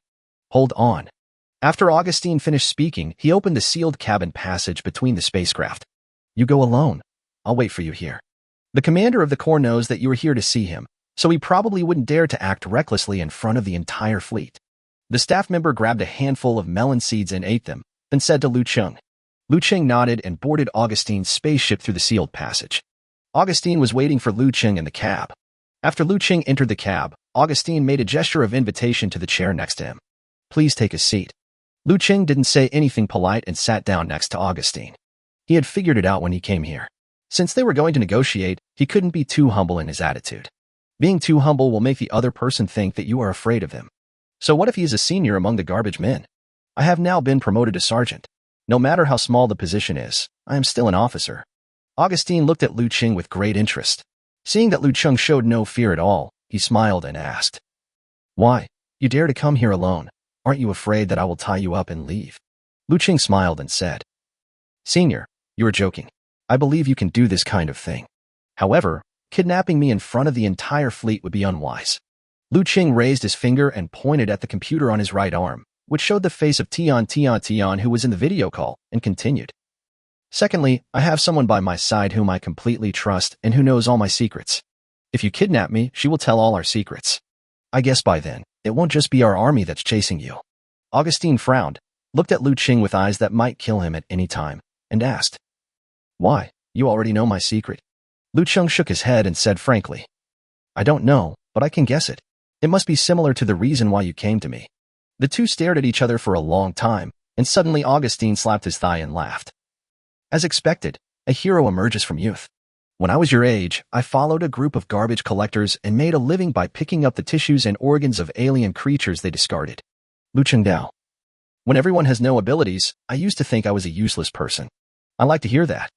Hold on. After Augustine finished speaking, he opened the sealed cabin passage between the spacecraft. You go alone. I'll wait for you here. The commander of the Corps knows that you are here to see him, so he probably wouldn't dare to act recklessly in front of the entire fleet. The staff member grabbed a handful of melon seeds and ate them, then said to Liu Cheng. Liu Cheng nodded and boarded Augustine's spaceship through the sealed passage. Augustine was waiting for Liu Cheng in the cab. After Liu Cheng entered the cab, Augustine made a gesture of invitation to the chair next to him. Please take a seat. Liu Cheng didn't say anything polite and sat down next to Augustine. He had figured it out when he came here. Since they were going to negotiate, he couldn't be too humble in his attitude. Being too humble will make the other person think that you are afraid of him. So what if he is a senior among the garbage men? I have now been promoted to sergeant. No matter how small the position is, I am still an officer. Augustine looked at Liu Cheng with great interest. Seeing that Liu Cheng showed no fear at all, he smiled and asked, Why? You dare to come here alone? Aren't you afraid that I will tie you up and leave? Liu Cheng smiled and said, Senior, you are joking. I believe you can do this kind of thing. However, kidnapping me in front of the entire fleet would be unwise. Liu Cheng raised his finger and pointed at the computer on his right arm, which showed the face of Tian who was in the video call, and continued. Secondly, I have someone by my side whom I completely trust and who knows all my secrets. If you kidnap me, she will tell all our secrets. I guess by then, it won't just be our army that's chasing you. Augustine frowned, looked at Liu Cheng with eyes that might kill him at any time, and asked, Why? You already know my secret. Liu Cheng shook his head and said frankly, I don't know, but I can guess it. It must be similar to the reason why you came to me. The two stared at each other for a long time, and suddenly Augustine slapped his thigh and laughed. As expected, a hero emerges from youth. When I was your age, I followed a group of garbage collectors and made a living by picking up the tissues and organs of alien creatures they discarded. Liu Cheng Dao. When everyone has no abilities, I used to think I was a useless person. I like to hear that.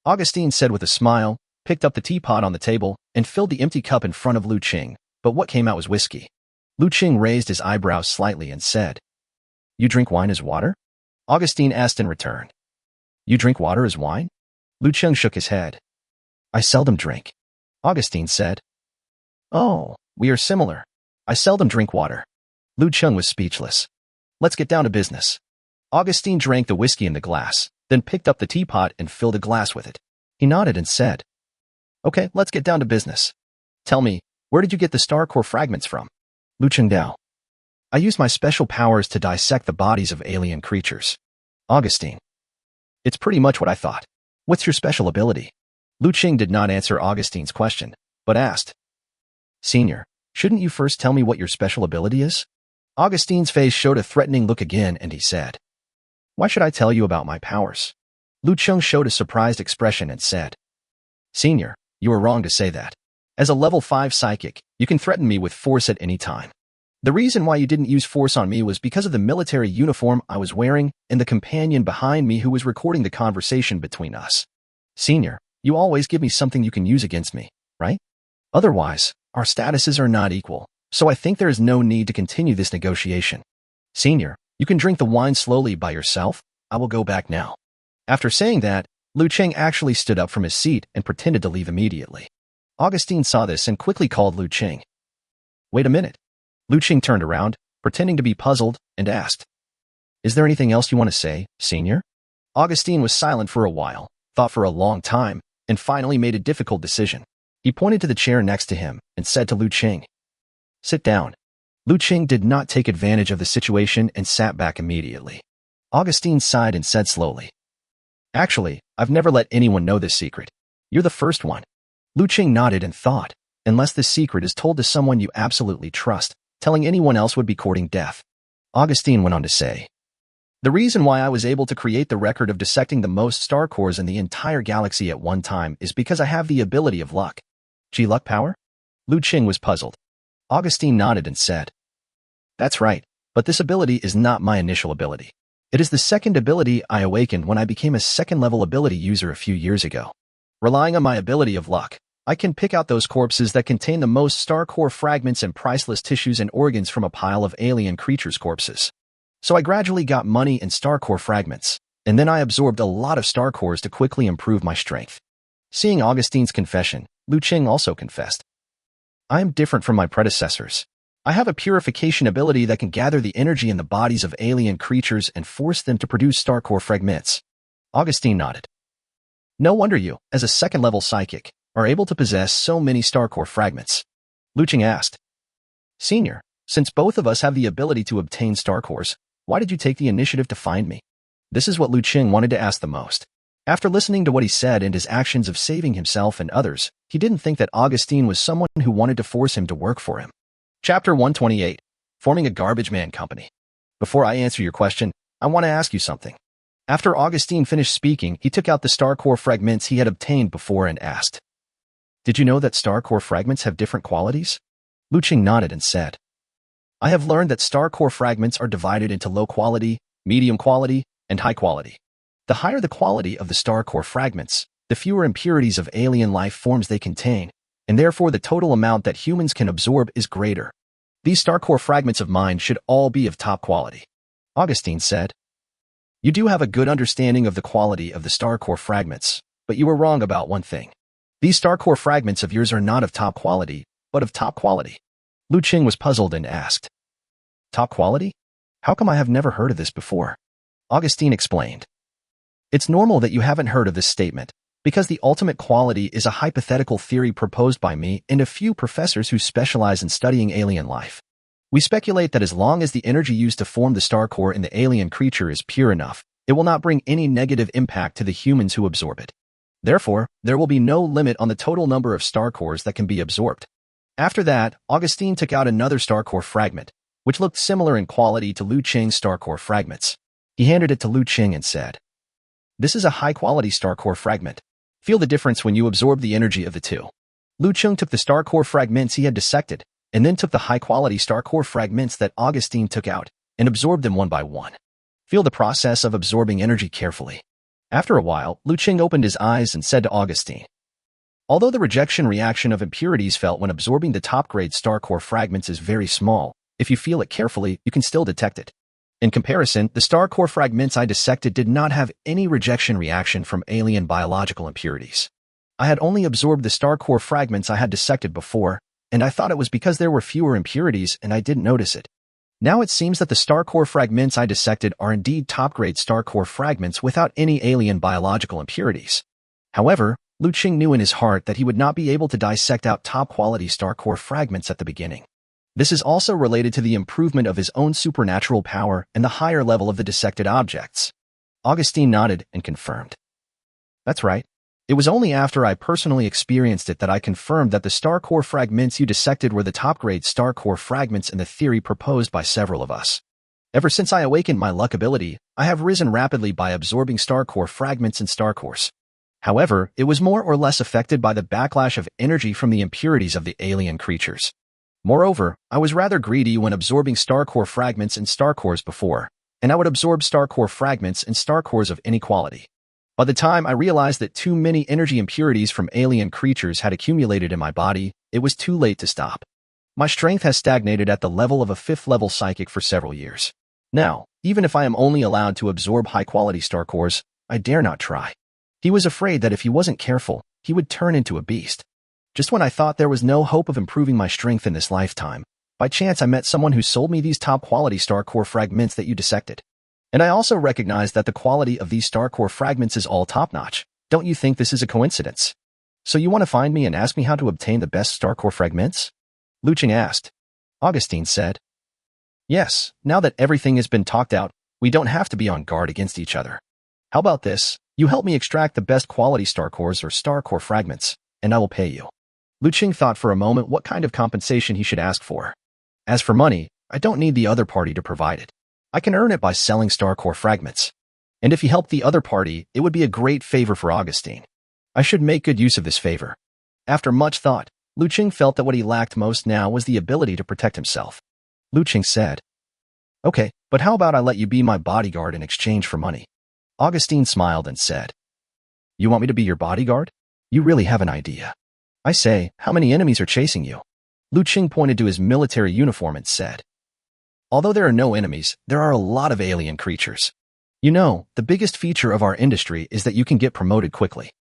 Augustine said with a smile, picked up the teapot on the table, and filled the empty cup in front of Liu Cheng, but what came out was whiskey. Liu Cheng raised his eyebrows slightly and said, You drink wine as water? Augustine asked in return. You drink water as wine? Liu Cheng shook his head. I seldom drink. Augustine said. Oh, we are similar. I seldom drink water. Liu Cheng was speechless. Let's get down to business. Augustine drank the whiskey in the glass, then picked up the teapot and filled a glass with it. He nodded and said, Okay, let's get down to business. Tell me, where did you get the star core fragments from? Liu Cheng Dao. I used my special powers to dissect the bodies of alien creatures. Augustine. It's pretty much what I thought. What's your special ability? Liu Cheng did not answer Augustine's question, but asked, Senior, shouldn't you first tell me what your special ability is? Augustine's face showed a threatening look again, and he said, "Why should I tell you about my powers?" Liu Cheng showed a surprised expression and said, "Senior, you are wrong to say that. As a level 5 psychic, you can threaten me with force at any time. The reason why you didn't use force on me was because of the military uniform I was wearing and the companion behind me who was recording the conversation between us. Senior, you always give me something you can use against me, right? Otherwise, our statuses are not equal, so I think there is no need to continue this negotiation. Senior, you can drink the wine slowly by yourself. I will go back now." After saying that, Liu Cheng actually stood up from his seat and pretended to leave immediately. Augustine saw this and quickly called Liu Cheng. "Wait a minute." Liu Cheng turned around, pretending to be puzzled, and asked, "Is there anything else you want to say, Senior?" Augustine was silent for a while, thought for a long time, and finally made a difficult decision. He pointed to the chair next to him and said to Liu Cheng, "Sit down." Liu Cheng did not take advantage of the situation and sat back immediately. Augustine sighed and said slowly, "Actually, I've never let anyone know this secret. You're the first one." Liu Cheng nodded and thought, unless this secret is told to someone you absolutely trust, telling anyone else would be courting death. Augustine went on to say, "The reason why I was able to create the record of dissecting the most star cores in the entire galaxy at one time is because I have the ability of luck." Luck power? Liu Cheng was puzzled. Augustine nodded and said, "That's right, but this ability is not my initial ability. It is the second ability I awakened when I became a second-level ability user a few years ago. Relying on my ability of luck, I can pick out those corpses that contain the most star core fragments and priceless tissues and organs from a pile of alien creatures' corpses. So I gradually got money and star core fragments, and then I absorbed a lot of star cores to quickly improve my strength." Seeing Augustine's confession, Liu Cheng also confessed, "I am different from my predecessors. I have a purification ability that can gather the energy in the bodies of alien creatures and force them to produce star core fragments." Augustine nodded. "No wonder you, as a second-level psychic, are able to possess so many star core fragments." Liu Cheng asked, "Senior, since both of us have the ability to obtain star cores, why did you take the initiative to find me?" This is what Liu Cheng wanted to ask the most. After listening to what he said and his actions of saving himself and others, he didn't think that Augustine was someone who wanted to force him to work for him. Chapter 128. Forming a Garbage Man Company. Before I answer your question, I want to ask you something. After Augustine finished speaking, he took out the star core fragments he had obtained before and asked, "Did you know that star core fragments have different qualities?" Liu Cheng nodded and said, "I have learned that star core fragments are divided into low quality, medium quality, and high quality. The higher the quality of the star core fragments, the fewer impurities of alien life forms they contain, and therefore the total amount that humans can absorb is greater. These star core fragments of mine should all be of top quality." Augustine said, "You do have a good understanding of the quality of the star core fragments, but you were wrong about one thing. These star core fragments of yours are not of top quality, but of top quality." Liu Cheng was puzzled and asked, "Top quality? How come I have never heard of this before?" Augustine explained, "It's normal that you haven't heard of this statement, because the ultimate quality is a hypothetical theory proposed by me and a few professors who specialize in studying alien life. We speculate that as long as the energy used to form the star core in the alien creature is pure enough, it will not bring any negative impact to the humans who absorb it. Therefore, there will be no limit on the total number of star cores that can be absorbed." After that, Augustine took out another star core fragment, which looked similar in quality to Liu Cheng's star core fragments. He handed it to Liu Cheng and said, "This is a high-quality star core fragment. Feel the difference when you absorb the energy of the two." Liu Cheng took the star core fragments he had dissected, and then took the high-quality star core fragments that Augustine took out, and absorbed them one by one. Feel the process of absorbing energy carefully. After a while, Liu Cheng opened his eyes and said to Augustine, "Although the rejection reaction of impurities felt when absorbing the top-grade star core fragments is very small, if you feel it carefully, you can still detect it. In comparison, the star core fragments I dissected did not have any rejection reaction from alien biological impurities. I had only absorbed the star core fragments I had dissected before, and I thought it was because there were fewer impurities and I didn't notice it. Now it seems that the star core fragments I dissected are indeed top-grade star core fragments without any alien biological impurities." However, Liu Cheng knew in his heart that he would not be able to dissect out top-quality star core fragments at the beginning. This is also related to the improvement of his own supernatural power and the higher level of the dissected objects. Augustine nodded and confirmed, "That's right. It was only after I personally experienced it that I confirmed that the star core fragments you dissected were the top-grade star core fragments in the theory proposed by several of us. Ever since I awakened my luck ability, I have risen rapidly by absorbing star core fragments and star cores. However, it was more or less affected by the backlash of energy from the impurities of the alien creatures. Moreover, I was rather greedy when absorbing star core fragments and star cores before, and I would absorb star core fragments and star cores of inequality. By the time I realized that too many energy impurities from alien creatures had accumulated in my body, it was too late to stop. My strength has stagnated at the level of a 5th-level psychic for several years. Now, even if I am only allowed to absorb high-quality star cores, I dare not try. He was afraid that if he wasn't careful, he would turn into a beast. Just when I thought there was no hope of improving my strength in this lifetime, by chance I met someone who sold me these top-quality star core fragments that you dissected. And I also recognized that the quality of these star core fragments is all top-notch. Don't you think this is a coincidence? So you want to find me and ask me how to obtain the best star core fragments? Liu Cheng asked. Augustine said, Yes, now that everything has been talked out, we don't have to be on guard against each other. How about this? You help me extract the best quality star cores or star core fragments, and I will pay you. Liu Cheng thought for a moment what kind of compensation he should ask for. As for money, I don't need the other party to provide it. I can earn it by selling star core fragments. And if he helped the other party, it would be a great favor for Augustine. I should make good use of this favor. After much thought, Liu Cheng felt that what he lacked most now was the ability to protect himself. Liu Cheng said, Okay, but how about I let you be my bodyguard in exchange for money? Augustine smiled and said, You want me to be your bodyguard? You really have an idea. I say, how many enemies are chasing you? Liu Cheng pointed to his military uniform and said, Although there are no enemies, there are a lot of alien creatures. You know, the biggest feature of our industry is that you can get promoted quickly.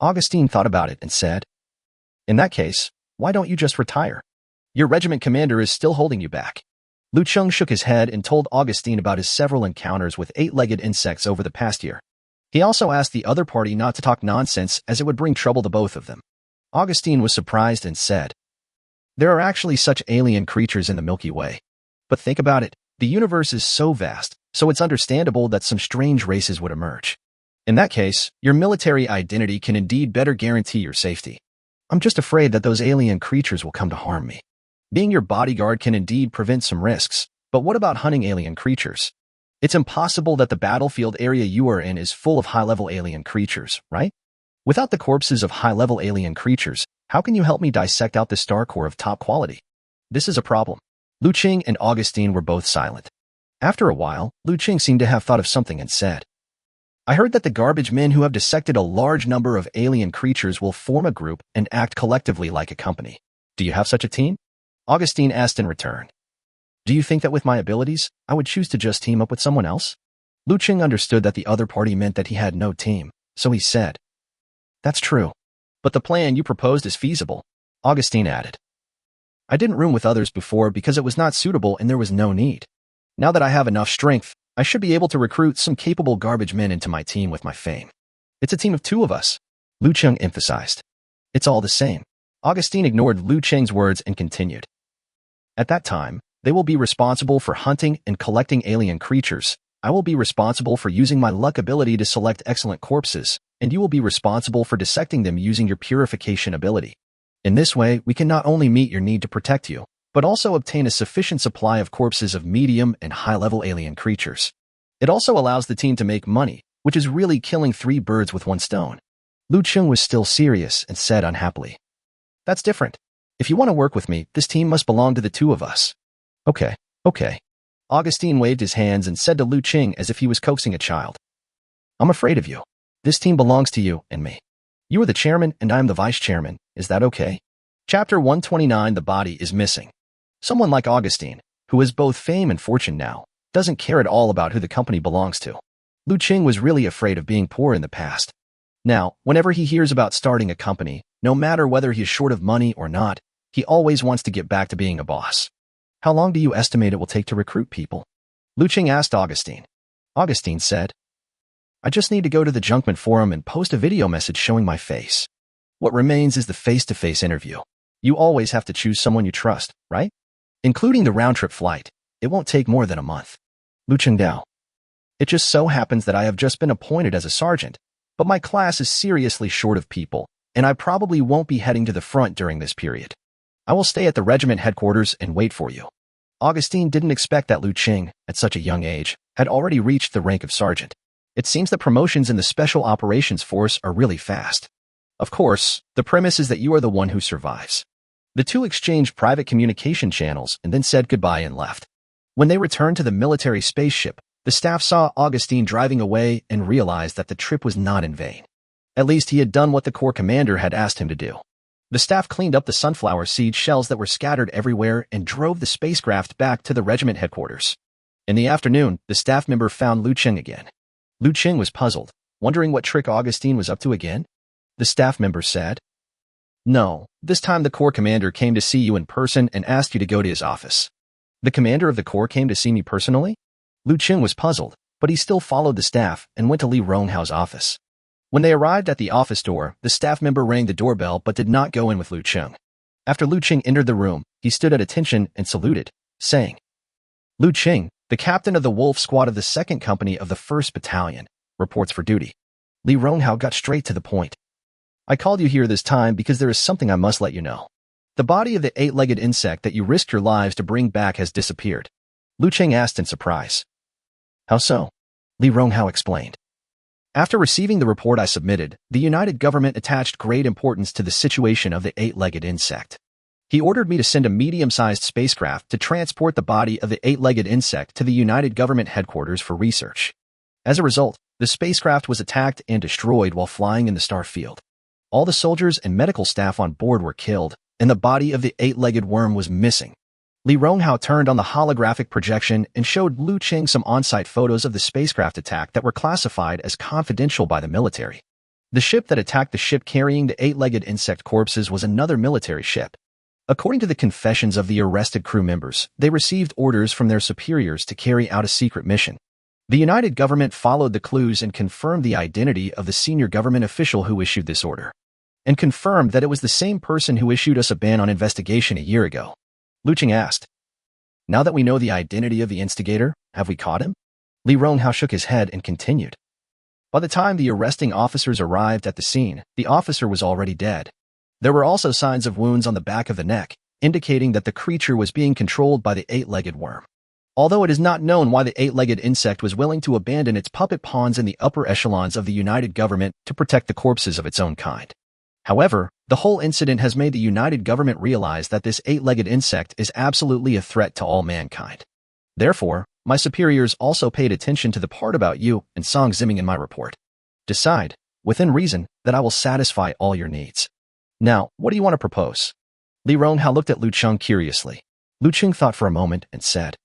Augustine thought about it and said, In that case, why don't you just retire? Your regiment commander is still holding you back. Liu Cheng shook his head and told Augustine about his several encounters with 8-legged insects over the past year. He also asked the other party not to talk nonsense as it would bring trouble to both of them. Augustine was surprised and said, There are actually such alien creatures in the Milky Way. But think about it, the universe is so vast, so it's understandable that some strange races would emerge. In that case, your military identity can indeed better guarantee your safety. I'm just afraid that those alien creatures will come to harm me. Being your bodyguard can indeed prevent some risks, but what about hunting alien creatures? It's impossible that the battlefield area you are in is full of high-level alien creatures, right? Without the corpses of high-level alien creatures, how can you help me dissect out the star core of top quality? This is a problem. Liu Cheng and Augustine were both silent. After a while, Liu Cheng seemed to have thought of something and said, I heard that the garbage men who have dissected a large number of alien creatures will form a group and act collectively like a company. Do you have such a team? Augustine asked in return. Do you think that with my abilities, I would choose to just team up with someone else? Liu Cheng understood that the other party meant that he had no team, so he said, That's true. But the plan you proposed is feasible, Augustine added. I didn't room with others before because it was not suitable and there was no need. Now that I have enough strength, I should be able to recruit some capable garbage men into my team with my fame. It's a team of 2 of us, Liu Cheng emphasized. It's all the same. Augustine ignored Liu Cheng's words and continued. At that time, they will be responsible for hunting and collecting alien creatures. I will be responsible for using my luck ability to select excellent corpses, and you will be responsible for dissecting them using your purification ability. In this way, we can not only meet your need to protect you, but also obtain a sufficient supply of corpses of medium and high-level alien creatures. It also allows the team to make money, which is really killing 3 birds with 1 stone. Liu Cheng was still serious and said unhappily, That's different. If you want to work with me, this team must belong to the 2 of us. Okay. Augustine waved his hands and said to Liu Cheng as if he was coaxing a child, I'm afraid of you. This team belongs to you and me. You are the chairman and I am the vice chairman. Is that okay? Chapter 129 The Body is Missing. Someone like Augustine, who has both fame and fortune now, doesn't care at all about who the company belongs to. Liu Cheng was really afraid of being poor in the past. Now, whenever he hears about starting a company, no matter whether he is short of money or not, he always wants to get back to being a boss. How long do you estimate it will take to recruit people? Liu Cheng asked Augustine. Augustine said, I just need to go to the Junkman forum and post a video message showing my face. What remains is the face-to-face interview. You always have to choose someone you trust, right? Including the round-trip flight, it won't take more than a month. Liu Cheng Dao. It just so happens that I have just been appointed as a sergeant. but my class is seriously short of people, and I probably won't be heading to the front during this period. I will stay at the regiment headquarters and wait for you." Augustine didn't expect that Liu Cheng, at such a young age, had already reached the rank of sergeant. It seems that promotions in the Special Operations Force are really fast. Of course, the premise is that you are the one who survives. The two exchanged private communication channels and then said goodbye and left. When they returned to the military spaceship, the staff saw Augustine driving away and realized that the trip was not in vain. At least he had done what the Corps commander had asked him to do. The staff cleaned up the sunflower seed shells that were scattered everywhere and drove the spacecraft back to the regiment headquarters. In the afternoon, the staff member found Liu Cheng again. Liu Cheng was puzzled, wondering what trick Augustine was up to again. The staff member said, "No, this time the Corps commander came to see you in person and asked you to go to his office." "The commander of the Corps came to see me personally?" Liu Cheng was puzzled, but he still followed the staff and went to Li Ronghao's office. When they arrived at the office door, the staff member rang the doorbell but did not go in with Liu Cheng. After Liu Cheng entered the room, he stood at attention and saluted, saying, "Liu Cheng, the captain of the Wolf Squad of the 2nd Company of the 1st Battalion, reports for duty." Li Ronghao got straight to the point. "I called you here this time because there is something I must let you know. The body of the 8-legged insect that you risked your lives to bring back has disappeared." Liu Cheng asked in surprise. "How so?" Li Ronghao explained. "After receiving the report I submitted, the United Government attached great importance to the situation of the 8-legged insect. He ordered me to send a medium-sized spacecraft to transport the body of the 8-legged insect to the United Government headquarters for research. As a result, the spacecraft was attacked and destroyed while flying in the star field. All the soldiers and medical staff on board were killed, and the body of the 8-legged worm was missing." Li Ronghao turned on the holographic projection and showed Liu Cheng some on-site photos of the spacecraft attack that were classified as confidential by the military. The ship that attacked the ship carrying the 8-legged insect corpses was another military ship. According to the confessions of the arrested crew members, they received orders from their superiors to carry out a secret mission. The United Government followed the clues and confirmed the identity of the senior government official who issued this order, and confirmed that it was the same person who issued us a ban on investigation a year ago. Liu Cheng asked, "Now that we know the identity of the instigator, have we caught him?" Li Ronghao shook his head and continued. "By the time the arresting officers arrived at the scene, the officer was already dead. There were also signs of wounds on the back of the neck, indicating that the creature was being controlled by the 8-legged worm. Although it is not known why the 8-legged insect was willing to abandon its puppet pawns in the upper echelons of the United Government to protect the corpses of its own kind. However, the whole incident has made the United Government realize that this 8-legged insect is absolutely a threat to all mankind. Therefore, my superiors also paid attention to the part about you and Song Ziming in my report. Decide, within reason, that I will satisfy all your needs. Now, what do you want to propose?" Li Ronghao looked at Liu Cheng curiously. Liu Cheng thought for a moment and said,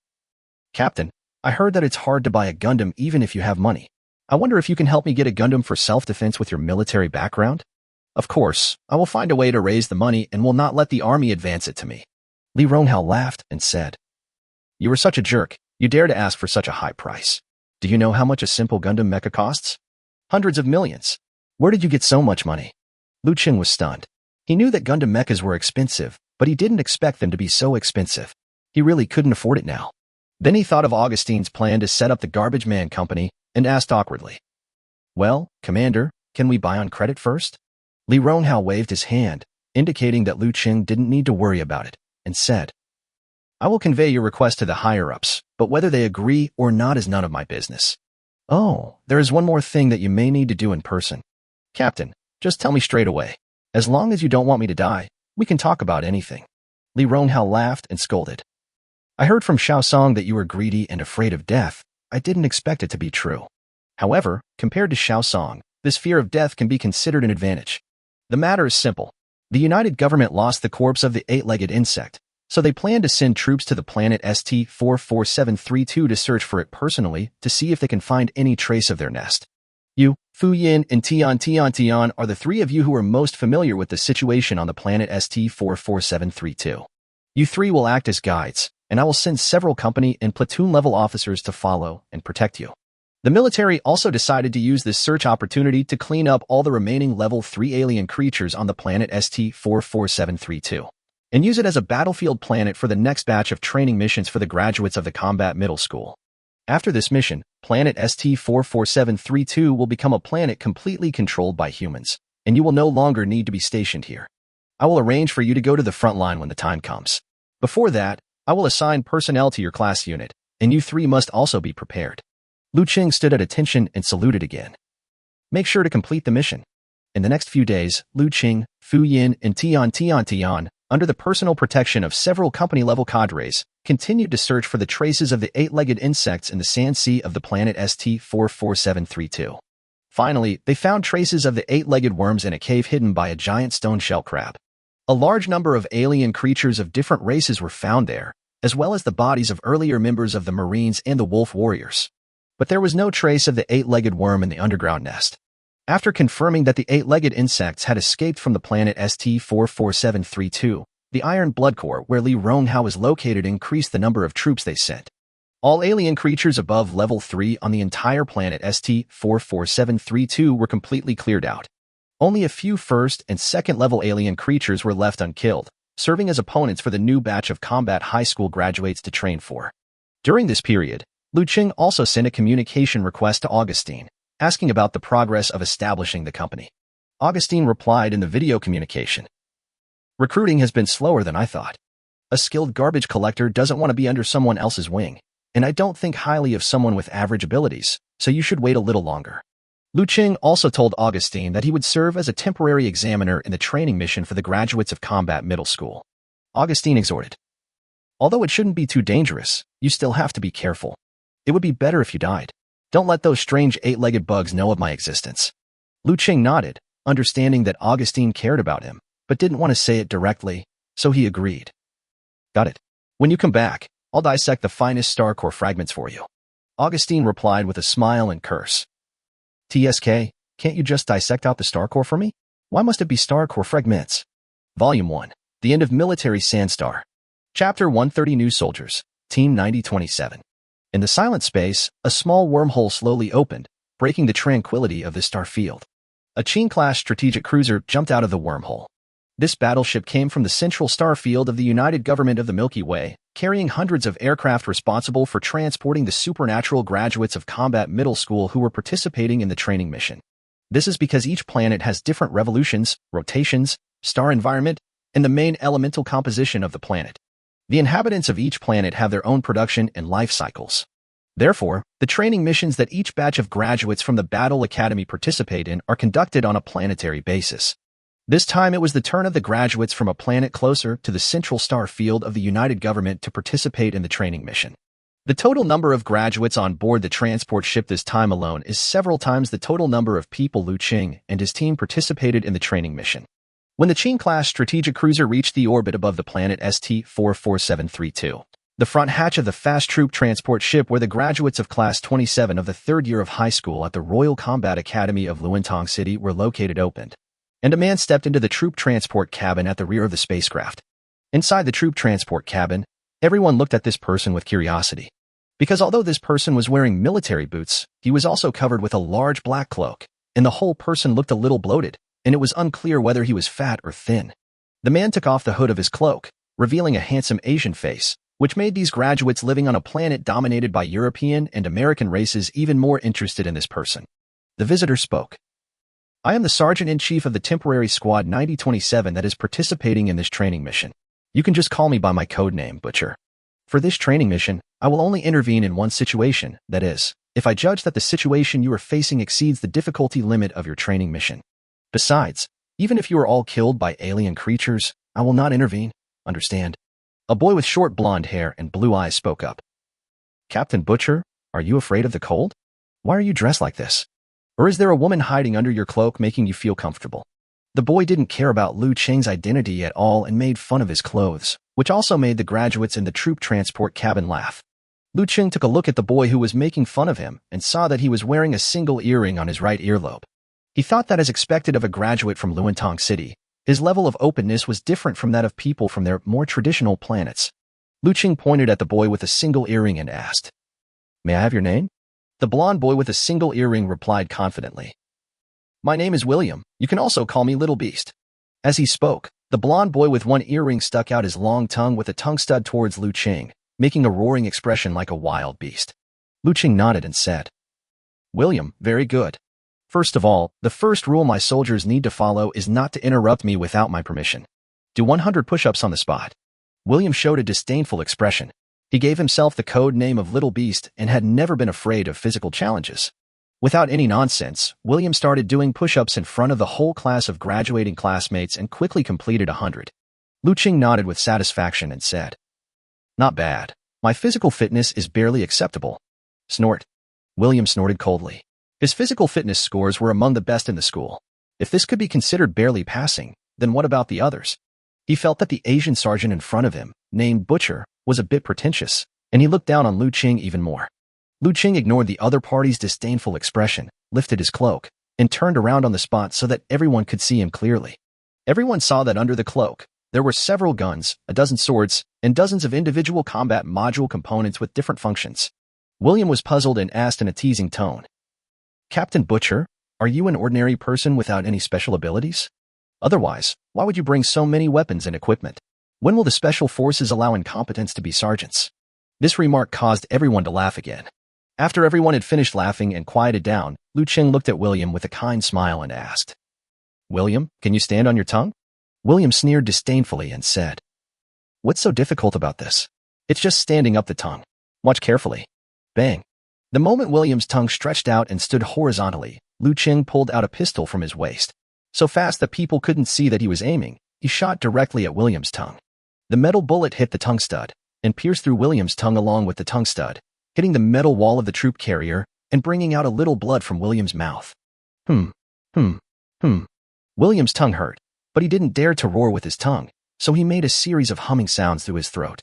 "Captain, I heard that it's hard to buy a Gundam even if you have money. I wonder if you can help me get a Gundam for self-defense with your military background? Of course, I will find a way to raise the money and will not let the army advance it to me." Li Ronghao laughed and said, "You are such a jerk. You dare to ask for such a high price. Do you know how much a simple Gundam mecha costs? Hundreds of millions. Where did you get so much money?" Liu Cheng was stunned. He knew that Gundam mechas were expensive, but he didn't expect them to be so expensive. He really couldn't afford it now. Then he thought of Augustine's plan to set up the Garbage Man Company and asked awkwardly, "Well, Commander, can we buy on credit first?" Li Ronghao waved his hand, indicating that Liu Cheng didn't need to worry about it, and said, "I will convey your request to the higher-ups, but whether they agree or not is none of my business. Oh, there is one more thing that you may need to do in person. Captain, just tell me straight away. As long as you don't want me to die, we can talk about anything." Li Ronghao laughed and scolded. "I heard from Xiao Song that you were greedy and afraid of death. I didn't expect it to be true. However, compared to Xiao Song, this fear of death can be considered an advantage. The matter is simple. The United Government lost the corpse of the 8-legged insect, so they plan to send troops to the planet ST-44732 to search for it personally to see if they can find any trace of their nest. You, Fu Yin, and Tian are the three of you who are most familiar with the situation on the planet ST-44732. You three will act as guides, and I will send several company and platoon-level officers to follow and protect you. The military also decided to use this search opportunity to clean up all the remaining Level 3 alien creatures on the planet ST-44732, and use it as a battlefield planet for the next batch of training missions for the graduates of the combat middle school. After this mission, planet ST-44732 will become a planet completely controlled by humans, and you will no longer need to be stationed here. I will arrange for you to go to the front line when the time comes. Before that, I will assign personnel to your class unit, and you three must also be prepared. Liu Cheng stood at attention and saluted again. Make sure to complete the mission. In the next few days, Liu Cheng, Fu Yin, and Tian, under the personal protection of several company-level cadres, continued to search for the traces of the eight-legged insects in the sand sea of the planet ST-44732. Finally, they found traces of the eight-legged worms in a cave hidden by a giant stone shell crab. A large number of alien creatures of different races were found there, as well as the bodies of earlier members of the Marines and the Wolf Warriors. But there was no trace of the eight-legged worm in the underground nest. After confirming that the eight-legged insects had escaped from the planet ST-44732, the Iron Blood Corps, where Li Ronghao is located, increased the number of troops they sent. All alien creatures above level 3 on the entire planet ST-44732 were completely cleared out. Only a few first and second level alien creatures were left unkilled, serving as opponents for the new batch of combat high school graduates to train for. During this period, Liu Cheng also sent a communication request to Augustine, asking about the progress of establishing the company. Augustine replied in the video communication, "Recruiting has been slower than I thought. A skilled garbage collector doesn't want to be under someone else's wing, and I don't think highly of someone with average abilities, so you should wait a little longer." Liu Cheng also told Augustine that he would serve as a temporary examiner in the training mission for the graduates of Combat Middle School. Augustine exhorted, "Although it shouldn't be too dangerous, you still have to be careful. It would be better if you died. Don't let those strange eight-legged bugs know of my existence." Liu Cheng nodded, understanding that Augustine cared about him, but didn't want to say it directly, so he agreed. "Got it. When you come back, I'll dissect the finest star core fragments for you." Augustine replied with a smile and curse. "TSK, can't you just dissect out the star core for me? Why must it be star core fragments?" Volume 1. The End of Military Sandstar. Chapter 130 New Soldiers. Team 9027. In the silent space, a small wormhole slowly opened, breaking the tranquility of the star field. A Qing-class strategic cruiser jumped out of the wormhole. This battleship came from the central star field of the United Government of the Milky Way, carrying hundreds of aircraft responsible for transporting the supernatural graduates of Combat Middle School who were participating in the training mission. This is because each planet has different revolutions, rotations, star environment, and the main elemental composition of the planet. The inhabitants of each planet have their own production and life cycles. Therefore, the training missions that each batch of graduates from the Battle Academy participate in are conducted on a planetary basis. This time it was the turn of the graduates from a planet closer to the central star field of the United Government to participate in the training mission. The total number of graduates on board the transport ship this time alone is several times the total number of people Liu Cheng and his team participated in the training mission. When the Qing-class strategic cruiser reached the orbit above the planet ST-44732, the front hatch of the fast troop transport ship where the graduates of Class 27 of the third year of high school at the Royal Combat Academy of Luantong City were located opened, and a man stepped into the troop transport cabin at the rear of the spacecraft. Inside the troop transport cabin, everyone looked at this person with curiosity. Because although this person was wearing military boots, he was also covered with a large black cloak, and the whole person looked a little bloated, and it was unclear whether he was fat or thin. The man took off the hood of his cloak, revealing a handsome Asian face, which made these graduates living on a planet dominated by European and American races even more interested in this person. The visitor spoke. "I am the Sergeant-in-Chief of the temporary Squad 9027 that is participating in this training mission. You can just call me by my code name, Butcher. For this training mission, I will only intervene in one situation, that is, if I judge that the situation you are facing exceeds the difficulty limit of your training mission. Besides, even if you are all killed by alien creatures, I will not intervene, understand?" A boy with short blonde hair and blue eyes spoke up. "Captain Butcher, are you afraid of the cold? Why are you dressed like this? Or is there a woman hiding under your cloak making you feel comfortable?" The boy didn't care about Liu Cheng's identity at all and made fun of his clothes, which also made the graduates in the troop transport cabin laugh. Liu Cheng took a look at the boy who was making fun of him and saw that he was wearing a single earring on his right earlobe. He thought that as expected of a graduate from Luantong City, his level of openness was different from that of people from their more traditional planets. Liu Cheng pointed at the boy with a single earring and asked, "May I have your name?" The blond boy with a single earring replied confidently, "My name is William. You can also call me Little Beast." As he spoke, the blond boy with one earring stuck out his long tongue with a tongue stud towards Liu Cheng, making a roaring expression like a wild beast. Liu Cheng nodded and said, William, very good. First of all, the first rule my soldiers need to follow is not to interrupt me without my permission. Do 100 push-ups on the spot. William showed a disdainful expression. He gave himself the code name of Little Beast and had never been afraid of physical challenges. Without any nonsense, William started doing push-ups in front of the whole class of graduating classmates and quickly completed 100. Liu Cheng nodded with satisfaction and said, Not bad. My physical fitness is barely acceptable. Snort. William snorted coldly. His physical fitness scores were among the best in the school. If this could be considered barely passing, then what about the others? He felt that the Asian sergeant in front of him, named Butcher, was a bit pretentious, and he looked down on Liu Cheng even more. Liu Cheng ignored the other party's disdainful expression, lifted his cloak, and turned around on the spot so that everyone could see him clearly. Everyone saw that under the cloak, there were several guns, a dozen swords, and dozens of individual combat module components with different functions. William was puzzled and asked in a teasing tone, Captain Butcher, are you an ordinary person without any special abilities? Otherwise, why would you bring so many weapons and equipment? When will the special forces allow incompetents to be sergeants? This remark caused everyone to laugh again. After everyone had finished laughing and quieted down, Liu Cheng looked at William with a kind smile and asked, William, can you stand on your tongue? William sneered disdainfully and said, What's so difficult about this? It's just standing up the tongue. Watch carefully. Bang. The moment William's tongue stretched out and stood horizontally, Liu Cheng pulled out a pistol from his waist. So fast that people couldn't see that he was aiming, he shot directly at William's tongue. The metal bullet hit the tongue stud and pierced through William's tongue along with the tongue stud, hitting the metal wall of the troop carrier and bringing out a little blood from William's mouth. William's tongue hurt, but he didn't dare to roar with his tongue, so he made a series of humming sounds through his throat.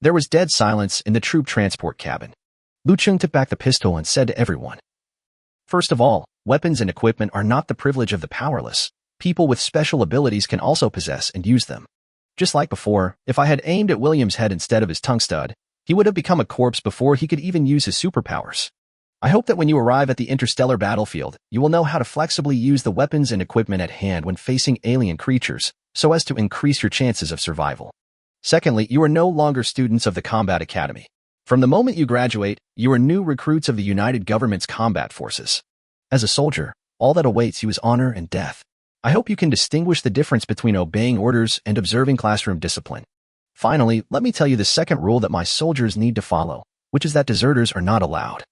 There was dead silence in the troop transport cabin. Liu Cheng took back the pistol and said to everyone, First of all, weapons and equipment are not the privilege of the powerless. People with special abilities can also possess and use them. Just like before, if I had aimed at William's head instead of his tongue stud, he would have become a corpse before he could even use his superpowers. I hope that when you arrive at the interstellar battlefield, you will know how to flexibly use the weapons and equipment at hand when facing alien creatures, so as to increase your chances of survival. Secondly, you are no longer students of the Combat Academy. From the moment you graduate, you are new recruits of the United Government's combat forces. As a soldier, all that awaits you is honor and death. I hope you can distinguish the difference between obeying orders and observing classroom discipline. Finally, let me tell you the second rule that my soldiers need to follow, which is that deserters are not allowed.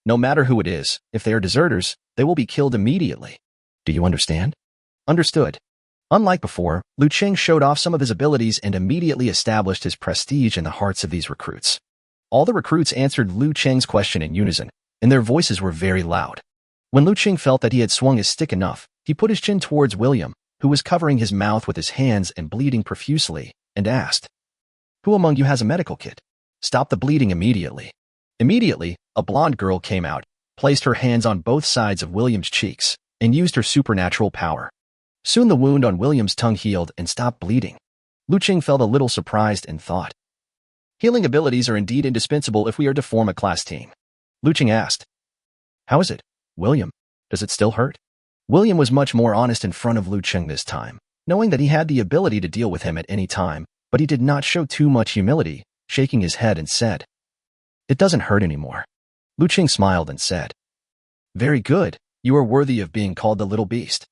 No matter who it is, if they are deserters, they will be killed immediately. Do you understand? Understood. Unlike before, Liu Cheng showed off some of his abilities and immediately established his prestige in the hearts of these recruits. All the recruits answered Liu Cheng's question in unison, and their voices were very loud. When Liu Cheng felt that he had swung his stick enough, he put his chin towards William, who was covering his mouth with his hands and bleeding profusely, and asked, Who among you has a medical kit? Stop the bleeding immediately. Immediately, a blonde girl came out, placed her hands on both sides of William's cheeks, and used her supernatural power. Soon the wound on William's tongue healed and stopped bleeding. Liu Cheng felt a little surprised and thought, Healing abilities are indeed indispensable if we are to form a class team. Liu Cheng asked, How is it, William? Does it still hurt? William was much more honest in front of Liu Cheng this time, knowing that he had the ability to deal with him at any time, but he did not show too much humility, shaking his head and said, It doesn't hurt anymore. Liu Cheng smiled and said, Very good, you are worthy of being called the Little Beast.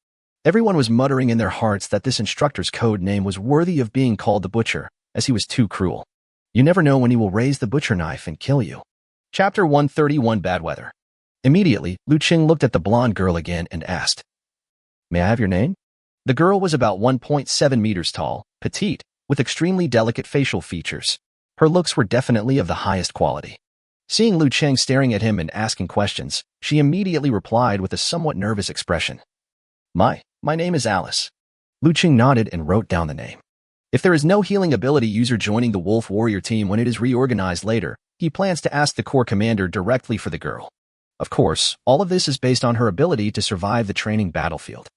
Everyone was muttering in their hearts that this instructor's code name was worthy of being called the Butcher, as he was too cruel. You never know when he will raise the butcher knife and kill you. Chapter 131 Bad Weather. Immediately, Liu Cheng looked at the blonde girl again and asked, May I have your name? The girl was about 1.7 meters tall, petite, with extremely delicate facial features. Her looks were definitely of the highest quality. Seeing Liu Cheng staring at him and asking questions, she immediately replied with a somewhat nervous expression. My name is Alice. Liu Cheng nodded and wrote down the name. If there is no healing ability user joining the Wolf Warrior team when it is reorganized later, he plans to ask the Corps Commander directly for the girl. Of course, all of this is based on her ability to survive the training battlefield.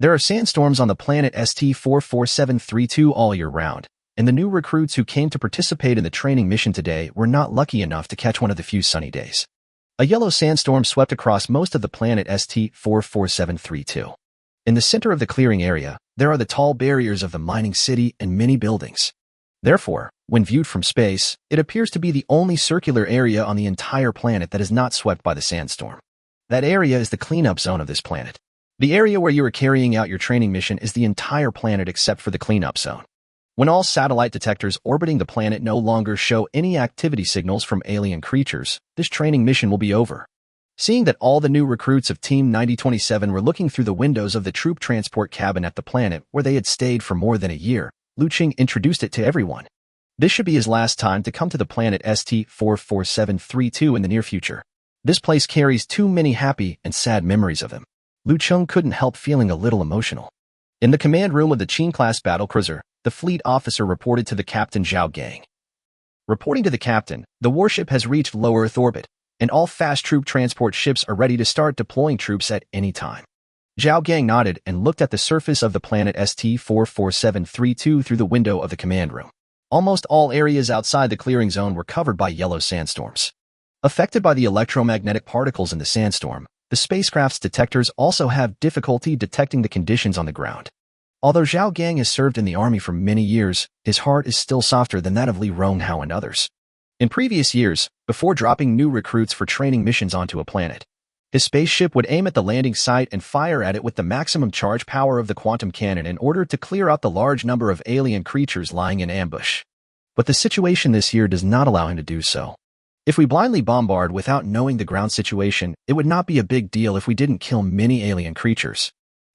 There are sandstorms on the planet ST-44732 all year round, and the new recruits who came to participate in the training mission today were not lucky enough to catch one of the few sunny days. A yellow sandstorm swept across most of the planet ST-44732. In the center of the clearing area, there are the tall barriers of the mining city and many buildings. Therefore, When viewed from space, it appears to be the only circular area on the entire planet that is not swept by the sandstorm. That area is the cleanup zone of this planet. The area where you are carrying out your training mission is the entire planet except for the cleanup zone. When all satellite detectors orbiting the planet no longer show any activity signals from alien creatures, this training mission will be over. Seeing that all the new recruits of Team 9027 were looking through the windows of the troop transport cabin at the planet where they had stayed for more than a year, Liu Cheng introduced it to everyone. This should be his last time to come to the planet ST-44732 in the near future. This place carries too many happy and sad memories of him. Liu Cheng couldn't help feeling a little emotional. In the command room of the Qing-class battlecruiser, the fleet officer reported to the captain Zhao Gang. Reporting to the captain, the warship has reached low Earth orbit, and all fast troop transport ships are ready to start deploying troops at any time. Zhao Gang nodded and looked at the surface of the planet ST-44732 through the window of the command room. Almost all areas outside the clearing zone were covered by yellow sandstorms. Affected by the electromagnetic particles in the sandstorm, the spacecraft's detectors also have difficulty detecting the conditions on the ground. Although Zhao Gang has served in the army for many years, his heart is still softer than that of Li Ronghao and others. In previous years, before dropping new recruits for training missions onto a planet, his spaceship would aim at the landing site and fire at it with the maximum charge power of the quantum cannon in order to clear out the large number of alien creatures lying in ambush. But the situation this year does not allow him to do so. If we blindly bombard without knowing the ground situation, it would not be a big deal if we didn't kill many alien creatures.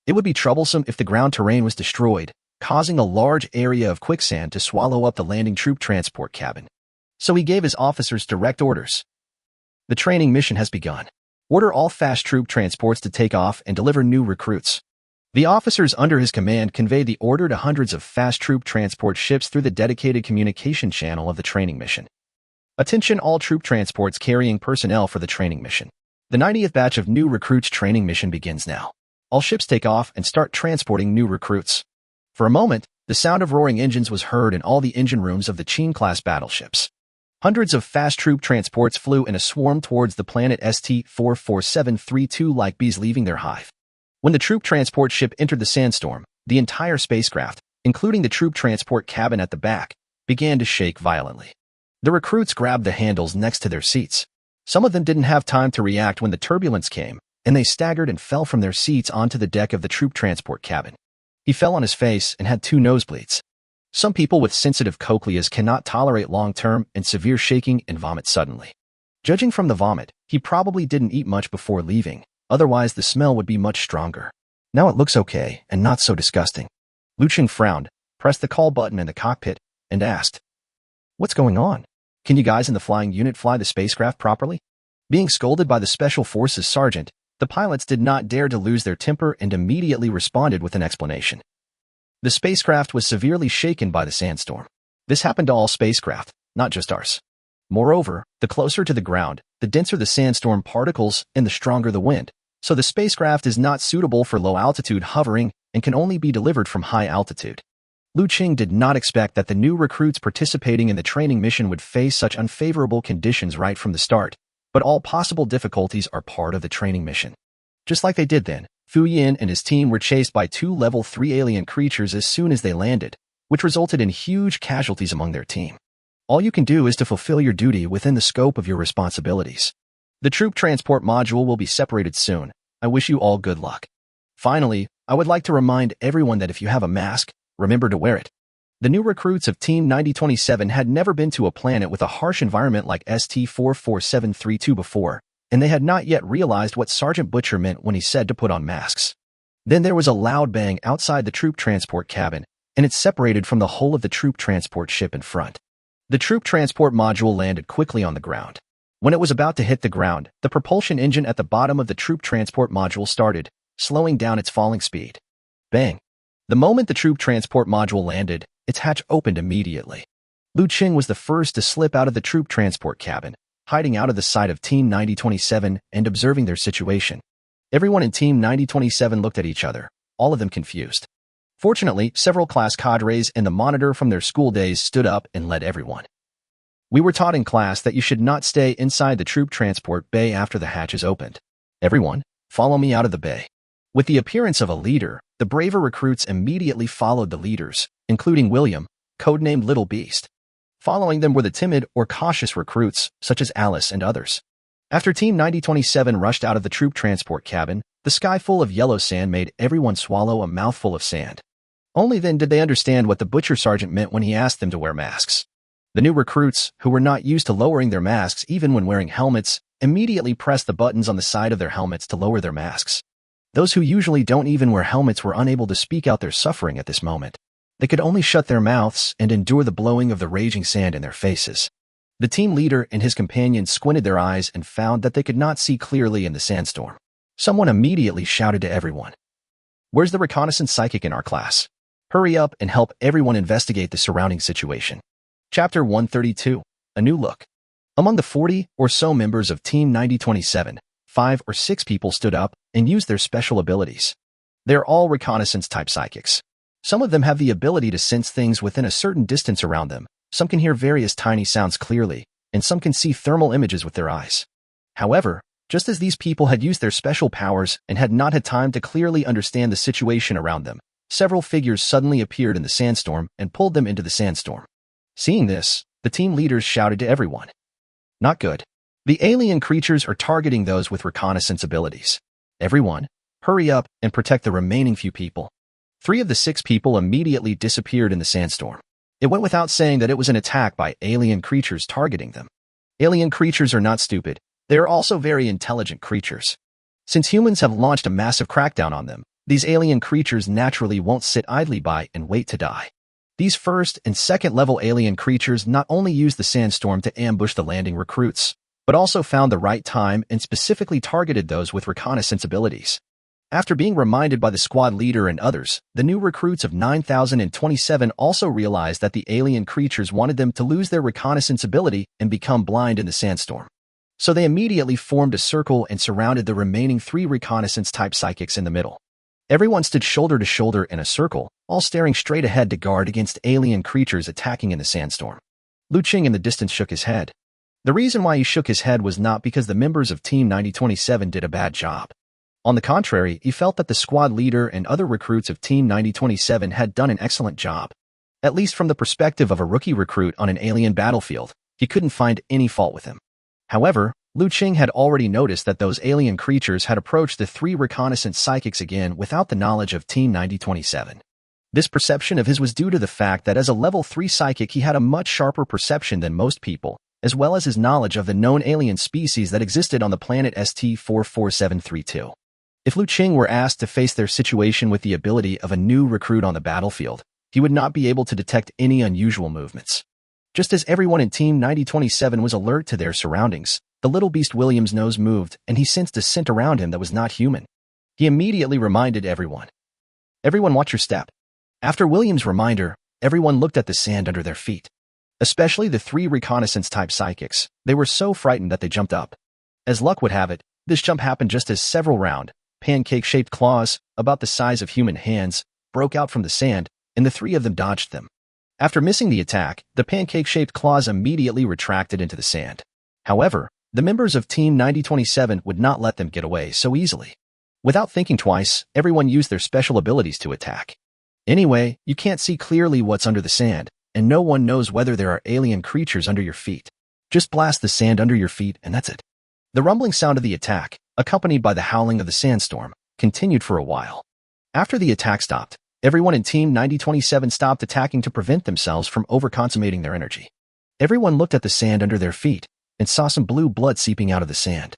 It would be troublesome if the ground terrain was destroyed, causing a large area of quicksand to swallow up the landing troop transport cabin. So he gave his officers direct orders. The training mission has begun. Order all fast troop transports to take off and deliver new recruits. The officers under his command conveyed the order to hundreds of fast troop transport ships through the dedicated communication channel of the training mission. Attention all troop transports carrying personnel for the training mission. The 90th batch of new recruits training mission begins now. All ships take off and start transporting new recruits. For a moment, the sound of roaring engines was heard in all the engine rooms of the Qing-class battleships. Hundreds of fast troop transports flew in a swarm towards the planet ST-44732 like bees leaving their hive. When the troop transport ship entered the sandstorm, the entire spacecraft, including the troop transport cabin at the back, began to shake violently. The recruits grabbed the handles next to their seats. Some of them didn't have time to react when the turbulence came, and they staggered and fell from their seats onto the deck of the troop transport cabin. He fell on his face and had 2 nosebleeds. Some people with sensitive cochleas cannot tolerate long-term and severe shaking and vomit suddenly. Judging from the vomit, he probably didn't eat much before leaving, otherwise the smell would be much stronger. Now it looks okay and not so disgusting. Liu Cheng frowned, pressed the call button in the cockpit, and asked, "What's going on? Can you guys in the flying unit fly the spacecraft properly?" Being scolded by the Special Forces sergeant, the pilots did not dare to lose their temper and immediately responded with an explanation. The spacecraft was severely shaken by the sandstorm. This happened to all spacecraft, not just ours. Moreover, the closer to the ground, the denser the sandstorm particles and the stronger the wind, so the spacecraft is not suitable for low-altitude hovering and can only be delivered from high altitude. Liu Cheng did not expect that the new recruits participating in the training mission would face such unfavorable conditions right from the start, but all possible difficulties are part of the training mission. Just like they did then, Fu Yin and his team were chased by 2 level 3 alien creatures as soon as they landed, which resulted in huge casualties among their team. All you can do is to fulfill your duty within the scope of your responsibilities. The troop transport module will be separated soon. I wish you all good luck. Finally, I would like to remind everyone that if you have a mask, remember to wear it. The new recruits of Team 9027 had never been to a planet with a harsh environment like ST-44732 before, and they had not yet realized what Sergeant Butcher meant when he said to put on masks. Then there was a loud bang outside the troop transport cabin, and it separated from the hull of the troop transport ship in front. The troop transport module landed quickly on the ground. When it was about to hit the ground, the propulsion engine at the bottom of the troop transport module started, slowing down its falling speed. Bang! The moment the troop transport module landed, its hatch opened immediately. Liu Cheng was the first to slip out of the troop transport cabin, hiding out of the sight of Team 9027 and observing their situation. Everyone in Team 9027 looked at each other, all of them confused. Fortunately, several class cadres and the monitor from their school days stood up and led everyone. We were taught in class that you should not stay inside the troop transport bay after the hatch is opened. Everyone, follow me out of the bay. With the appearance of a leader, the braver recruits immediately followed the leaders, including William, codenamed Little Beast. Following them were the timid or cautious recruits, such as Alice and others. After Team 9027 rushed out of the troop transport cabin, the sky full of yellow sand made everyone swallow a mouthful of sand. Only then did they understand what the butcher sergeant meant when he asked them to wear masks. The new recruits, who were not used to lowering their masks even when wearing helmets, immediately pressed the buttons on the side of their helmets to lower their masks. Those who usually don't even wear helmets were unable to speak out their suffering at this moment. They could only shut their mouths and endure the blowing of the raging sand in their faces. The team leader and his companions squinted their eyes and found that they could not see clearly in the sandstorm. Someone immediately shouted to everyone, "Where's the reconnaissance psychic in our class? Hurry up and help everyone investigate the surrounding situation." Chapter 132. A New Look. Among the 40 or so members of Team 9027, 5 or 6 people stood up and used their special abilities. They're all reconnaissance-type psychics. Some of them have the ability to sense things within a certain distance around them, some can hear various tiny sounds clearly, and some can see thermal images with their eyes. However, just as these people had used their special powers and had not had time to clearly understand the situation around them, several figures suddenly appeared in the sandstorm and pulled them into the sandstorm. Seeing this, the team leaders shouted to everyone, "Not good. The alien creatures are targeting those with reconnaissance abilities. Everyone, hurry up and protect the remaining few people." 3 of the 6 people immediately disappeared in the sandstorm. It went without saying that it was an attack by alien creatures targeting them. Alien creatures are not stupid. They are also very intelligent creatures. Since humans have launched a massive crackdown on them, these alien creatures naturally won't sit idly by and wait to die. These first and second level alien creatures not only used the sandstorm to ambush the landing recruits, but also found the right time and specifically targeted those with reconnaissance abilities. After being reminded by the squad leader and others, the new recruits of 9027 also realized that the alien creatures wanted them to lose their reconnaissance ability and become blind in the sandstorm. So they immediately formed a circle and surrounded the remaining 3 reconnaissance-type psychics in the middle. Everyone stood shoulder to shoulder in a circle, all staring straight ahead to guard against alien creatures attacking in the sandstorm. Liu Cheng in the distance shook his head. The reason why he shook his head was not because the members of Team 9027 did a bad job. On the contrary, he felt that the squad leader and other recruits of Team 9027 had done an excellent job. At least from the perspective of a rookie recruit on an alien battlefield, he couldn't find any fault with him. However, Liu Cheng had already noticed that those alien creatures had approached the 3 reconnaissance psychics again without the knowledge of Team 9027. This perception of his was due to the fact that as a level 3 psychic he had a much sharper perception than most people, as well as his knowledge of the known alien species that existed on the planet ST-44732. If Liu Cheng were asked to face their situation with the ability of a new recruit on the battlefield, he would not be able to detect any unusual movements. Just as everyone in Team 9027 was alert to their surroundings, the little beast William's nose moved and he sensed a scent around him that was not human. He immediately reminded everyone, "Everyone watch your step." After William's reminder, everyone looked at the sand under their feet. Especially the 3 reconnaissance-type psychics, they were so frightened that they jumped up. As luck would have it, this jump happened just as several round, pancake-shaped claws, about the size of human hands, broke out from the sand, and the 3 of them dodged them. After missing the attack, the pancake-shaped claws immediately retracted into the sand. However, the members of Team 9027 would not let them get away so easily. Without thinking twice, everyone used their special abilities to attack. Anyway, you can't see clearly what's under the sand, and no one knows whether there are alien creatures under your feet. Just blast the sand under your feet and that's it. The rumbling sound of the attack, accompanied by the howling of the sandstorm, continued for a while. After the attack stopped, everyone in Team 9027 stopped attacking to prevent themselves from overconsummating their energy. Everyone looked at the sand under their feet and saw some blue blood seeping out of the sand.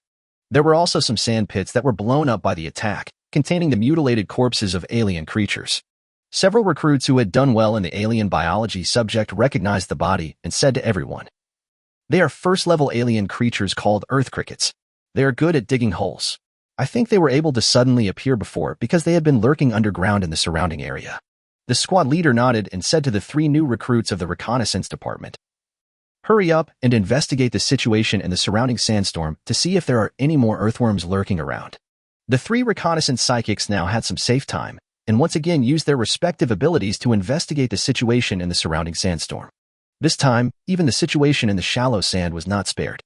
There were also some sand pits that were blown up by the attack, containing the mutilated corpses of alien creatures. Several recruits who had done well in the alien biology subject recognized the body and said to everyone, "They are first-level alien creatures called earth crickets. They are good at digging holes. I think they were able to suddenly appear before because they had been lurking underground in the surrounding area." The squad leader nodded and said to the 3 new recruits of the reconnaissance department, "Hurry up and investigate the situation in the surrounding sandstorm to see if there are any more earthworms lurking around." The 3 reconnaissance psychics now had some safe time, and once again used their respective abilities to investigate the situation in the surrounding sandstorm. This time, even the situation in the shallow sand was not spared.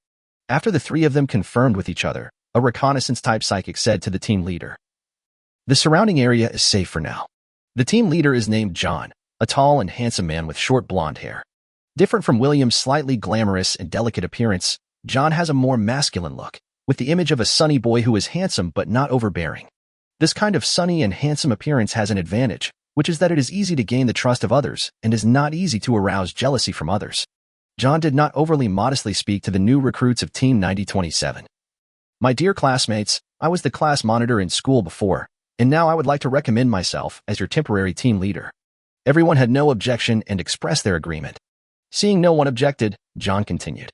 After the 3 of them confirmed with each other, a reconnaissance-type psychic said to the team leader, "The surrounding area is safe for now." The team leader is named John, a tall and handsome man with short blonde hair. Different from William's slightly glamorous and delicate appearance, John has a more masculine look, with the image of a sunny boy who is handsome but not overbearing. This kind of sunny and handsome appearance has an advantage, which is that it is easy to gain the trust of others and is not easy to arouse jealousy from others. John did not overly modestly speak to the new recruits of Team 9027. My dear classmates, I was the class monitor in school before, and now I would like to recommend myself as your temporary team leader. Everyone had no objection and expressed their agreement. Seeing no one objected, John continued.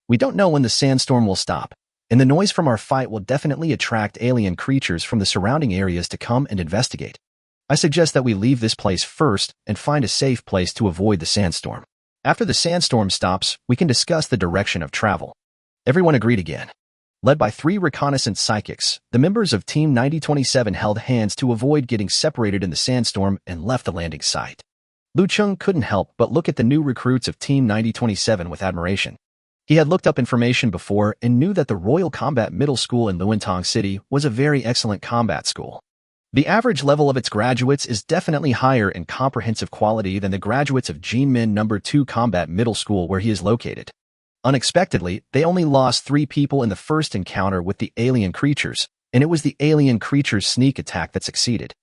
We don't know when the sandstorm will stop, and the noise from our fight will definitely attract alien creatures from the surrounding areas to come and investigate. I suggest that we leave this place first and find a safe place to avoid the sandstorm. After the sandstorm stops, we can discuss the direction of travel. Everyone agreed again. Led by 3 reconnaissance psychics, the members of Team 9027 held hands to avoid getting separated in the sandstorm and left the landing site. Liu Cheng couldn't help but look at the new recruits of Team 9027 with admiration. He had looked up information before and knew that the Royal Combat Middle School in Luintang City was a very excellent combat school. The average level of its graduates is definitely higher in comprehensive quality than the graduates of Jinmin No. 2 Combat Middle School where he is located. Unexpectedly, they only lost 3 people in the first encounter with the alien creatures, and it was the alien creatures' sneak attack that succeeded.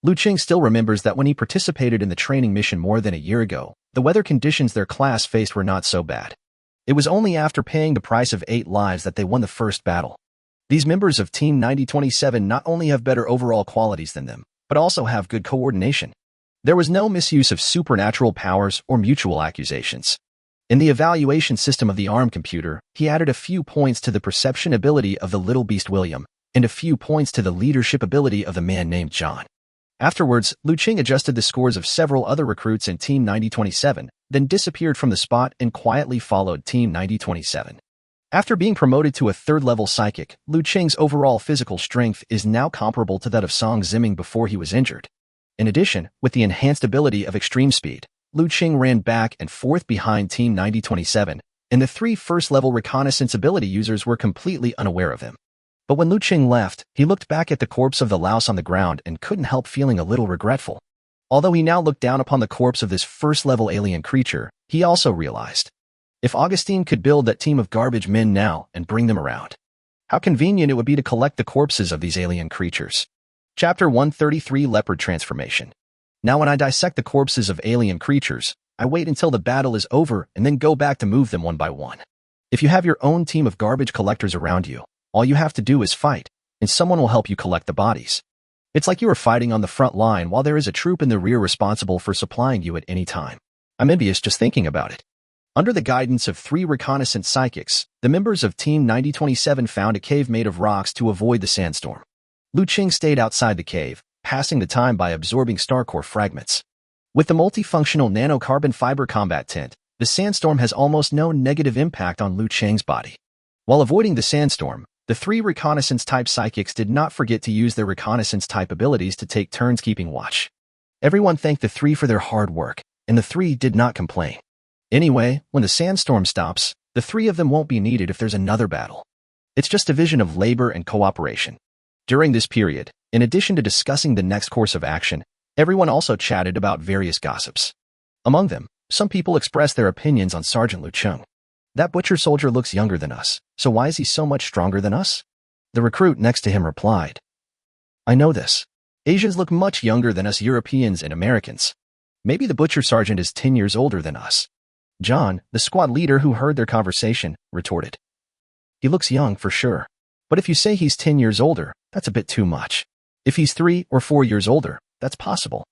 Liu Cheng still remembers that when he participated in the training mission more than a year ago, the weather conditions their class faced were not so bad. It was only after paying the price of 8 lives that they won the first battle. These members of Team 9027 not only have better overall qualities than them, but also have good coordination. There was no misuse of supernatural powers or mutual accusations. In the evaluation system of the ARM computer, he added a few points to the perception ability of the little beast William, and a few points to the leadership ability of the man named John. Afterwards, Liu Cheng adjusted the scores of several other recruits in Team 9027, then disappeared from the spot and quietly followed Team 9027. After being promoted to a 3rd-level psychic, Liu Cheng's overall physical strength is now comparable to that of Song Ziming before he was injured. In addition, with the enhanced ability of extreme speed, Liu Cheng ran back and forth behind Team 9027, and the 3 first-level reconnaissance ability users were completely unaware of him. But when Liu Cheng left, he looked back at the corpse of the louse on the ground and couldn't help feeling a little regretful. Although he now looked down upon the corpse of this first-level alien creature, he also realized, if Augustine could build that team of garbage men now and bring them around, how convenient it would be to collect the corpses of these alien creatures. Chapter 133 Leopard Transformation. Now when I dissect the corpses of alien creatures, I wait until the battle is over and then go back to move them one by one. If you have your own team of garbage collectors around you, all you have to do is fight, and someone will help you collect the bodies. It's like you are fighting on the front line while there is a troop in the rear responsible for supplying you at any time. I'm envious just thinking about it. Under the guidance of 3 reconnaissance psychics, the members of Team 9027 found a cave made of rocks to avoid the sandstorm. Liu Cheng stayed outside the cave, passing the time by absorbing starcore fragments. With the multifunctional nanocarbon fiber combat tent, the sandstorm has almost no negative impact on Liu Cheng's body. While avoiding the sandstorm, the 3 reconnaissance-type psychics did not forget to use their reconnaissance-type abilities to take turns keeping watch. Everyone thanked the 3 for their hard work, and the 3 did not complain. Anyway, when the sandstorm stops, the 3 of them won't be needed if there's another battle. It's just division of labor and cooperation. During this period, in addition to discussing the next course of action, everyone also chatted about various gossips. Among them, some people expressed their opinions on Sergeant Liu Cheng. That butcher soldier looks younger than us, so why is he so much stronger than us? The recruit next to him replied, I know this. Asians look much younger than us Europeans and Americans. Maybe the butcher sergeant is 10 years older than us. John, the squad leader who heard their conversation, retorted. He looks young for sure, but if you say he's 10 years older, that's a bit too much. If he's 3 or 4 years older, that's possible.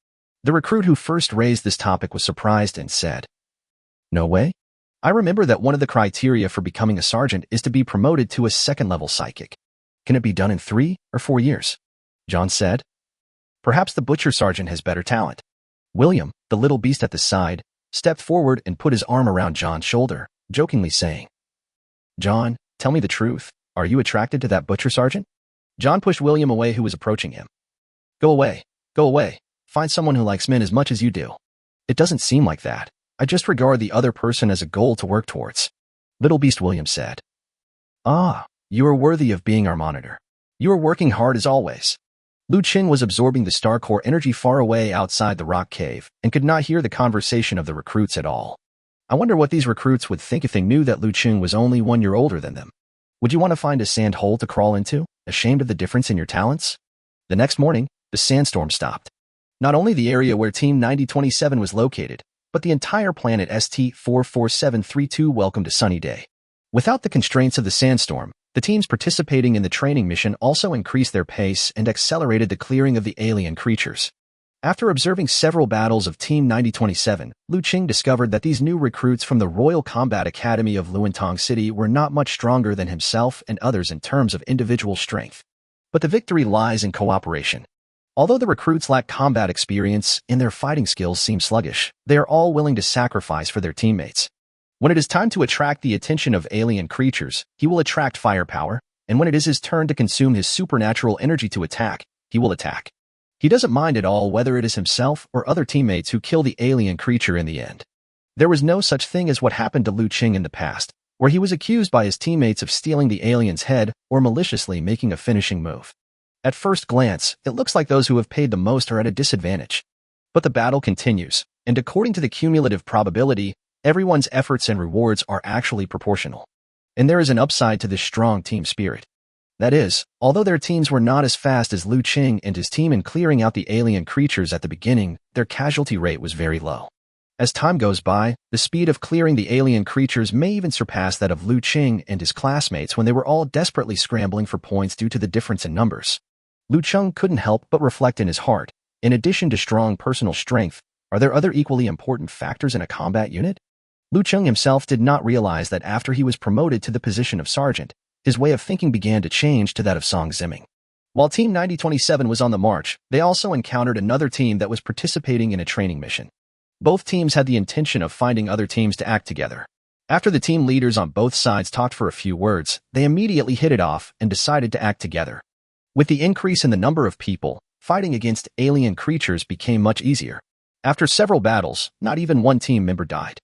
The recruit who first raised this topic was surprised and said, No way. I remember that one of the criteria for becoming a sergeant is to be promoted to a 2nd-level psychic. Can it be done in 3 or 4 years? John said. Perhaps the butcher sergeant has better talent. William, the little beast at the side, stepped forward and put his arm around John's shoulder, jokingly saying, John, tell me the truth. Are you attracted to that butcher sergeant? John pushed William away who was approaching him. Go away. Go away. Find someone who likes men as much as you do. It doesn't seem like that. I just regard the other person as a goal to work towards. Little Beast William said. Ah, you are worthy of being our monitor. You are working hard as always. Liu Cheng was absorbing the star core energy far away outside the rock cave and could not hear the conversation of the recruits at all. I wonder what these recruits would think if they knew that Liu Cheng was only 1 year older than them. Would you want to find a sand hole to crawl into, ashamed of the difference in your talents? The next morning, the sandstorm stopped. Not only the area where Team 9027 was located, but the entire planet ST44732 welcomed a sunny day. Without the constraints of the sandstorm, the teams participating in the training mission also increased their pace and accelerated the clearing of the alien creatures. After observing several battles of Team 9027, Liu Cheng discovered that these new recruits from the Royal Combat Academy of Luantong City were not much stronger than himself and others in terms of individual strength. But the victory lies in cooperation. Although the recruits lack combat experience and their fighting skills seem sluggish, they are all willing to sacrifice for their teammates. When it is time to attract the attention of alien creatures, he will attract firepower, and when it is his turn to consume his supernatural energy to attack, he will attack. He doesn't mind at all whether it is himself or other teammates who kill the alien creature in the end. There was no such thing as what happened to Liu Cheng in the past, where he was accused by his teammates of stealing the alien's head or maliciously making a finishing move. At first glance, it looks like those who have paid the most are at a disadvantage. But the battle continues, and according to the cumulative probability, everyone's efforts and rewards are actually proportional. And there is an upside to this strong team spirit. That is, although their teams were not as fast as Liu Cheng and his team in clearing out the alien creatures at the beginning, their casualty rate was very low. As time goes by, the speed of clearing the alien creatures may even surpass that of Liu Cheng and his classmates when they were all desperately scrambling for points due to the difference in numbers. Liu Cheng couldn't help but reflect in his heart, in addition to strong personal strength, are there other equally important factors in a combat unit? Liu Cheng himself did not realize that after he was promoted to the position of sergeant, his way of thinking began to change to that of Song Ziming. While Team 9027 was on the march, they also encountered another team that was participating in a training mission. Both teams had the intention of finding other teams to act together. After the team leaders on both sides talked for a few words, they immediately hit it off and decided to act together. With the increase in the number of people, fighting against alien creatures became much easier. After several battles, not even one team member died.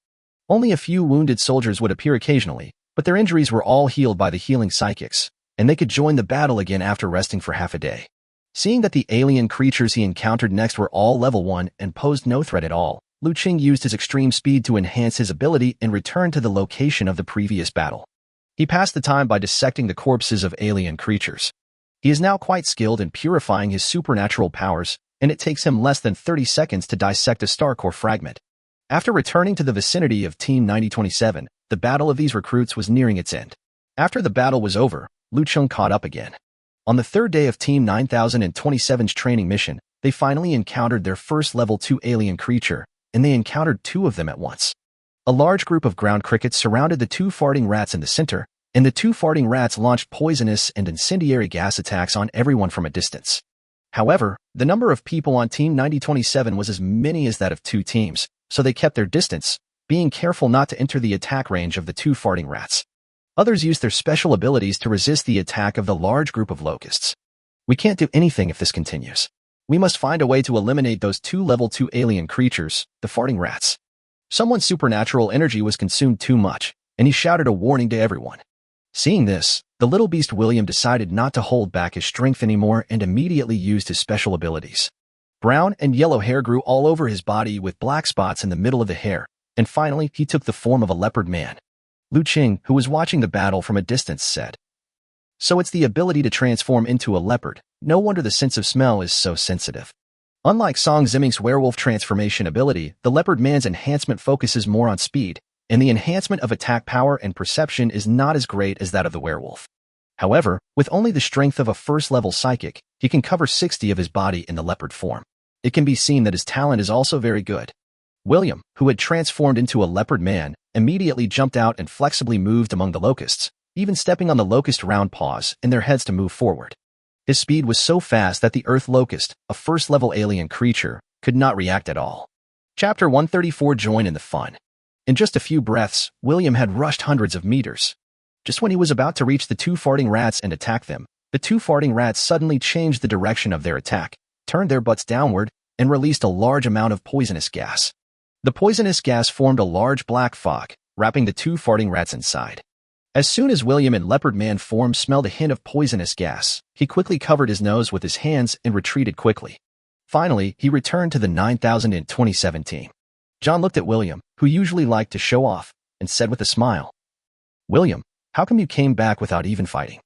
Only a few wounded soldiers would appear occasionally, but their injuries were all healed by the healing psychics, and they could join the battle again after resting for half a day. Seeing that the alien creatures he encountered next were all level 1 and posed no threat at all, Liu Cheng used his extreme speed to enhance his ability and return to the location of the previous battle. He passed the time by dissecting the corpses of alien creatures. He is now quite skilled in purifying his supernatural powers, and it takes him less than 30 seconds to dissect a star core fragment. After returning to the vicinity of Team 9027, the battle of these recruits was nearing its end. After the battle was over, Liu Cheng caught up again. On the third day of Team 9027's training mission, they finally encountered their first level 2 alien creature, and they encountered 2 of them at once. A large group of ground crickets surrounded the 2 farting rats in the center, and the 2 farting rats launched poisonous and incendiary gas attacks on everyone from a distance. However, the number of people on Team 9027 was as many as that of 2 teams, so they kept their distance, being careful not to enter the attack range of the 2 farting rats. Others used their special abilities to resist the attack of the large group of locusts. We can't do anything if this continues. We must find a way to eliminate those 2 level 2 alien creatures, the farting rats. Someone's supernatural energy was consumed too much, and he shouted a warning to everyone. Seeing this, the little beast William decided not to hold back his strength anymore and immediately used his special abilities. Brown and yellow hair grew all over his body with black spots in the middle of the hair, and finally he took the form of a leopard man. Liu Cheng, who was watching the battle from a distance, said, "So it's the ability to transform into a leopard. No wonder the sense of smell is so sensitive." Unlike Song Ziming's werewolf transformation ability, the leopard man's enhancement focuses more on speed, and the enhancement of attack power and perception is not as great as that of the werewolf. However, with only the strength of a first-level psychic, he can cover 60 of his body in the leopard form. It can be seen that his talent is also very good. William, who had transformed into a leopard man, immediately jumped out and flexibly moved among the locusts, even stepping on the locust round paws and their heads to move forward. His speed was so fast that the earth locust, a first-level alien creature, could not react at all. Chapter 134. Join in the fun. In just a few breaths, William had rushed hundreds of meters. Just when he was about to reach the 2 farting rats and attack them, the 2 farting rats suddenly changed the direction of their attack, turned their butts downward, and released a large amount of poisonous gas. The poisonous gas formed a large black fog, wrapping the 2 farting rats inside. As soon as William in leopard man form smelled a hint of poisonous gas, he quickly covered his nose with his hands and retreated quickly. Finally, he returned to the 9027 team. John looked at William, who usually liked to show off, and said with a smile, "William, how come you came back without even fighting?"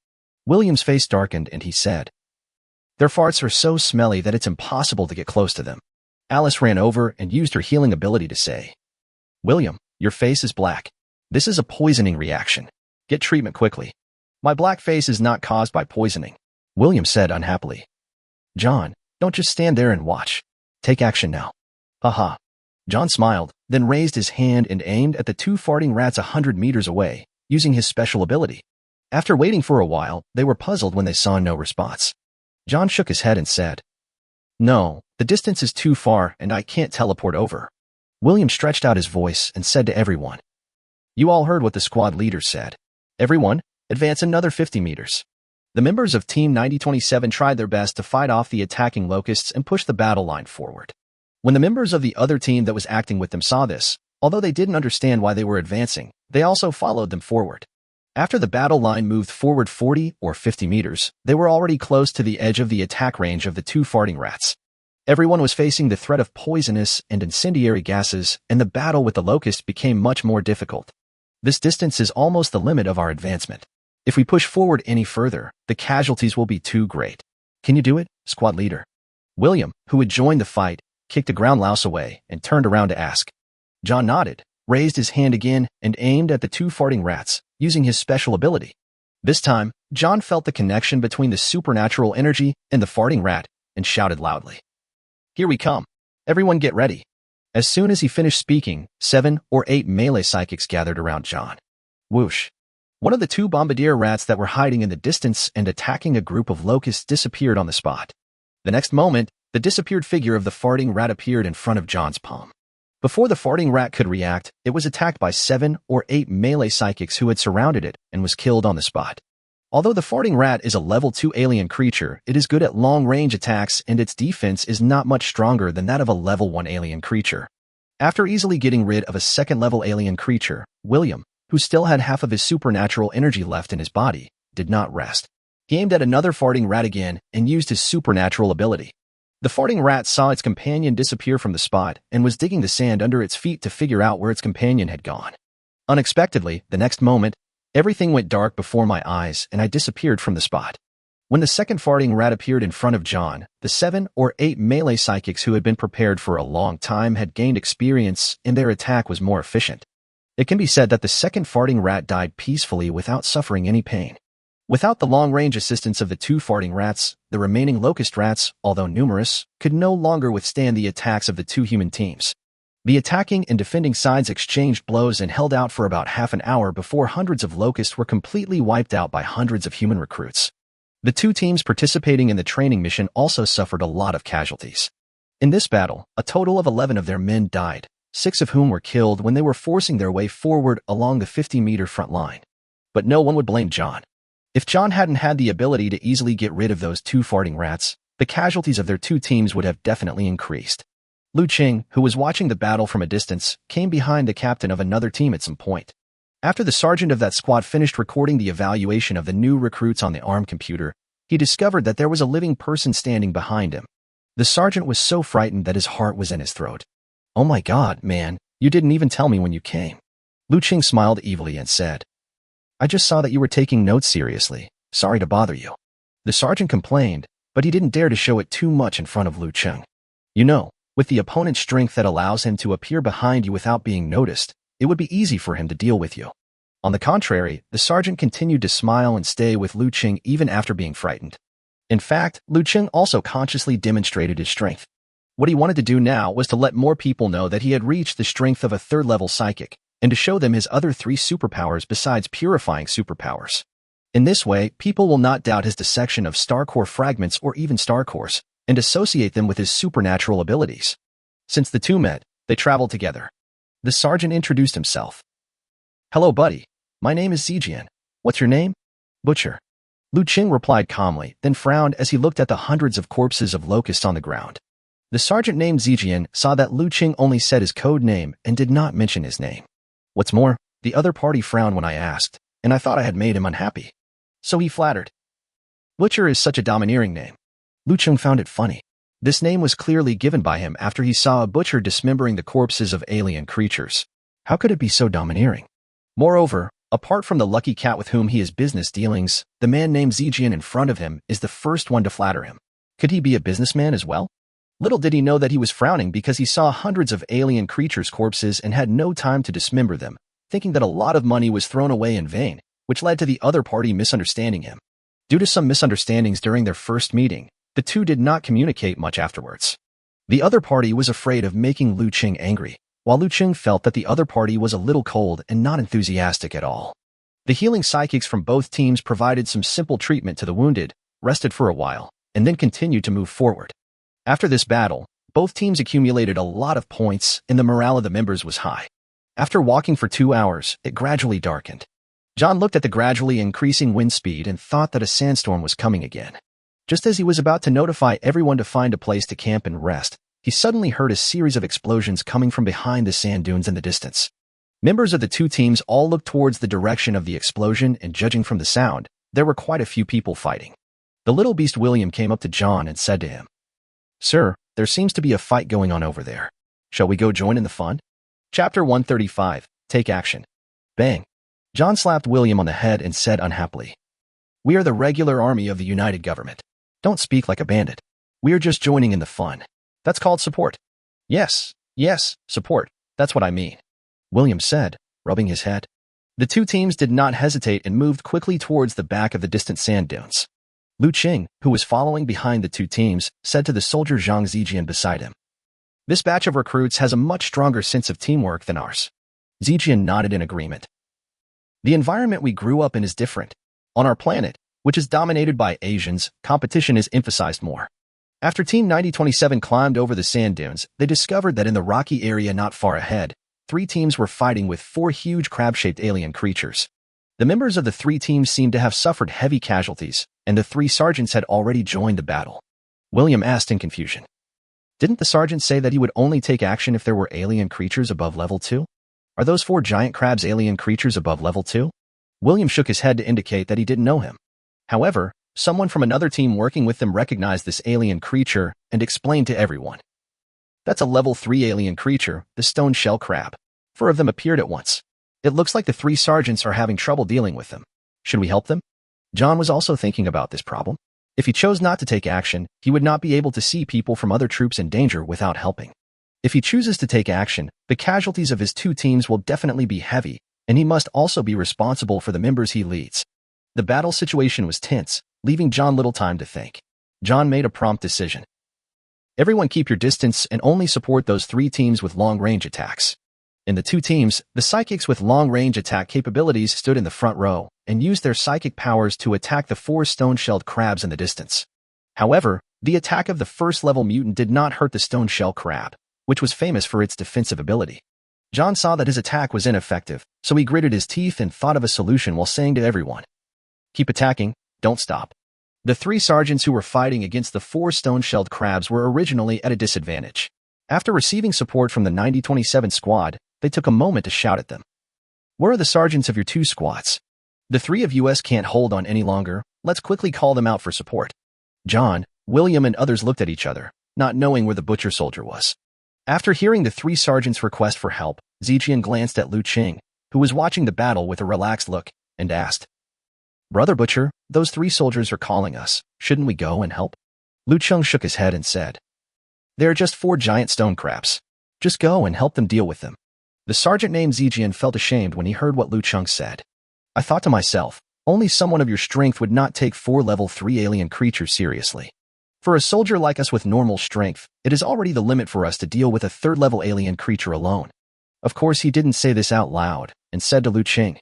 William's face darkened and he said, "Their farts are so smelly that it's impossible to get close to them." Alice ran over and used her healing ability to say, "William, your face is black. This is a poisoning reaction. Get treatment quickly." "My black face is not caused by poisoning," William said unhappily. "John, don't just stand there and watch. Take action now." "Haha." John smiled, then raised his hand and aimed at the two farting rats 100 meters away, using his special ability. After waiting for a while, they were puzzled when they saw no response. John shook his head and said, "No, the distance is too far and I can't teleport over." William stretched out his voice and said to everyone, "You all heard what the squad leader said. Everyone, advance another 50 meters." The members of Team 9027 tried their best to fight off the attacking locusts and push the battle line forward. When the members of the other team that was acting with them saw this, although they didn't understand why they were advancing, they also followed them forward. After the battle line moved forward 40 or 50 meters, they were already close to the edge of the attack range of the two farting rats. Everyone was facing the threat of poisonous and incendiary gases, and the battle with the locust became much more difficult. This distance is almost the limit of our advancement. If we push forward any further, the casualties will be too great. Can you do it, squad leader? William, who had joined the fight, kicked a ground louse away and turned around to ask. John nodded, raised his hand again, and aimed at the two farting rats, using his special ability. This time, John felt the connection between the supernatural energy and the farting rat and shouted loudly, "Here we come. Everyone get ready." As soon as he finished speaking, 7 or 8 melee psychics gathered around John. Whoosh. One of the two bombardier rats that were hiding in the distance and attacking a group of locusts disappeared on the spot. The next moment, the disappeared figure of the farting rat appeared in front of John's palm. Before the farting rat could react, it was attacked by 7 or 8 melee psychics who had surrounded it and was killed on the spot. Although the farting rat is a level 2 alien creature, it is good at long-range attacks and its defense is not much stronger than that of a level 1 alien creature. After easily getting rid of a second-level alien creature, William, who still had half of his supernatural energy left in his body, did not rest. He aimed at another farting rat again and used his supernatural ability. The farting rat saw its companion disappear from the spot and was digging the sand under its feet to figure out where its companion had gone. Unexpectedly, the next moment, everything went dark before my eyes and I disappeared from the spot. When the second farting rat appeared in front of John, the 7 or 8 melee psychics who had been prepared for a long time had gained experience and their attack was more efficient. It can be said that the second farting rat died peacefully without suffering any pain. Without the long-range assistance of the two farting rats, the remaining locust rats, although numerous, could no longer withstand the attacks of the two human teams. The attacking and defending sides exchanged blows and held out for about half an hour before hundreds of locusts were completely wiped out by hundreds of human recruits. The two teams participating in the training mission also suffered a lot of casualties. In this battle, a total of 11 of their men died, 6 of whom were killed when they were forcing their way forward along the 50-meter front line. But no one would blame John. If John hadn't had the ability to easily get rid of those two farting rats, the casualties of their two teams would have definitely increased. Liu Cheng, who was watching the battle from a distance, came behind the captain of another team at some point. After the sergeant of that squad finished recording the evaluation of the new recruits on the ARM computer, he discovered that there was a living person standing behind him. The sergeant was so frightened that his heart was in his throat. "Oh my God, man, you didn't even tell me when you came." Liu Cheng smiled evilly and said, "I just saw that you were taking notes seriously. Sorry to bother you." The sergeant complained, but he didn't dare to show it too much in front of Liu Cheng. "You know, with the opponent's strength that allows him to appear behind you without being noticed, it would be easy for him to deal with you." On the contrary, the sergeant continued to smile and stay with Liu Cheng even after being frightened. In fact, Liu Cheng also consciously demonstrated his strength. What he wanted to do now was to let more people know that he had reached the strength of a third-level psychic, and to show them his other 3 superpowers besides purifying superpowers. In this way, people will not doubt his dissection of star core fragments or even star cores, and associate them with his supernatural abilities. Since the two met, they traveled together. The sergeant introduced himself. "Hello, buddy. My name is Zijian. What's your name?" "Butcher." Liu Cheng replied calmly, then frowned as he looked at the hundreds of corpses of locusts on the ground. The sergeant named Zijian saw that Liu Cheng only said his code name and did not mention his name. What's more, the other party frowned when I asked, and I thought I had made him unhappy. So he flattered. "Butcher is such a domineering name." Liu Cheng found it funny. This name was clearly given by him after he saw a butcher dismembering the corpses of alien creatures. How could it be so domineering? Moreover, apart from the lucky cat with whom he has business dealings, the man named Zijian in front of him is the first one to flatter him. Could he be a businessman as well? Little did he know that he was frowning because he saw hundreds of alien creatures' corpses and had no time to dismember them, thinking that a lot of money was thrown away in vain, which led to the other party misunderstanding him. Due to some misunderstandings during their first meeting, the two did not communicate much afterwards. The other party was afraid of making Liu Cheng angry, while Liu Cheng felt that the other party was a little cold and not enthusiastic at all. The healing psychics from both teams provided some simple treatment to the wounded, rested for a while, and then continued to move forward. After this battle, both teams accumulated a lot of points and the morale of the members was high. After walking for 2 hours, it gradually darkened. John looked at the gradually increasing wind speed and thought that a sandstorm was coming again. Just as he was about to notify everyone to find a place to camp and rest, he suddenly heard a series of explosions coming from behind the sand dunes in the distance. Members of the two teams all looked towards the direction of the explosion, and judging from the sound, there were quite a few people fighting. The little beast William came up to John and said to him, "Sir, there seems to be a fight going on over there. Shall we go join in the fun?" Chapter 135, Take Action. Bang. John slapped William on the head and said unhappily, "We are the regular army of the United Government. Don't speak like a bandit. We are just joining in the fun. That's called support." Yes, support. That's what I mean," William said, rubbing his head. The two teams did not hesitate and moved quickly towards the back of the distant sand dunes. Liu Cheng, who was following behind the two teams, said to the soldier Zhang Zijian beside him, "This batch of recruits has a much stronger sense of teamwork than ours." Zijian nodded in agreement. "The environment we grew up in is different. On our planet, which is dominated by Asians, competition is emphasized more." After Team 9027 climbed over the sand dunes, they discovered that in the rocky area not far ahead, 3 teams were fighting with 4 huge crab-shaped alien creatures. The members of the 3 teams seemed to have suffered heavy casualties, and the 3 sergeants had already joined the battle. William asked in confusion, "Didn't the sergeant say that he would only take action if there were alien creatures above level 2? Are those 4 giant crabs alien creatures above level 2? William shook his head to indicate that he didn't know him. However, someone from another team working with them recognized this alien creature and explained to everyone. "That's a level 3 alien creature, the stone shell crab. 4 of them appeared at once. It looks like the 3 sergeants are having trouble dealing with them. Should we help them?" John was also thinking about this problem. If he chose not to take action, he would not be able to see people from other troops in danger without helping. If he chooses to take action, the casualties of his 2 teams will definitely be heavy, and he must also be responsible for the members he leads. The battle situation was tense, leaving John little time to think. John made a prompt decision. "Everyone keep your distance and only support those 3 teams with long-range attacks." In the 2 teams, the psychics with long-range attack capabilities stood in the front row and used their psychic powers to attack the 4 stone-shelled crabs in the distance. However, the attack of the first-level mutant did not hurt the stone-shell crab, which was famous for its defensive ability. John saw that his attack was ineffective, so he gritted his teeth and thought of a solution while saying to everyone, "Keep attacking, don't stop." The 3 sergeants who were fighting against the 4 stone-shelled crabs were originally at a disadvantage. After receiving support from the 9027 squad, they took a moment to shout at them. "Where are the sergeants of your 2 squads? The 3 of us can't hold on any longer. Let's quickly call them out for support." John, William, and others looked at each other, not knowing where the butcher soldier was. After hearing the 3 sergeants' request for help, Zijian glanced at Liu Cheng, who was watching the battle with a relaxed look, and asked, "Brother Butcher, those 3 soldiers are calling us. Shouldn't we go and help?" Liu Cheng shook his head and said, "They are just 4 giant stone crabs. Just go and help them deal with them." The sergeant named Zijian felt ashamed when he heard what Liu Cheng said. "I thought to myself, only someone of your strength would not take 4 level 3 alien creatures seriously. For a soldier like us with normal strength, it is already the limit for us to deal with a 3rd-level alien creature alone." Of course, he didn't say this out loud, and said to Liu Cheng,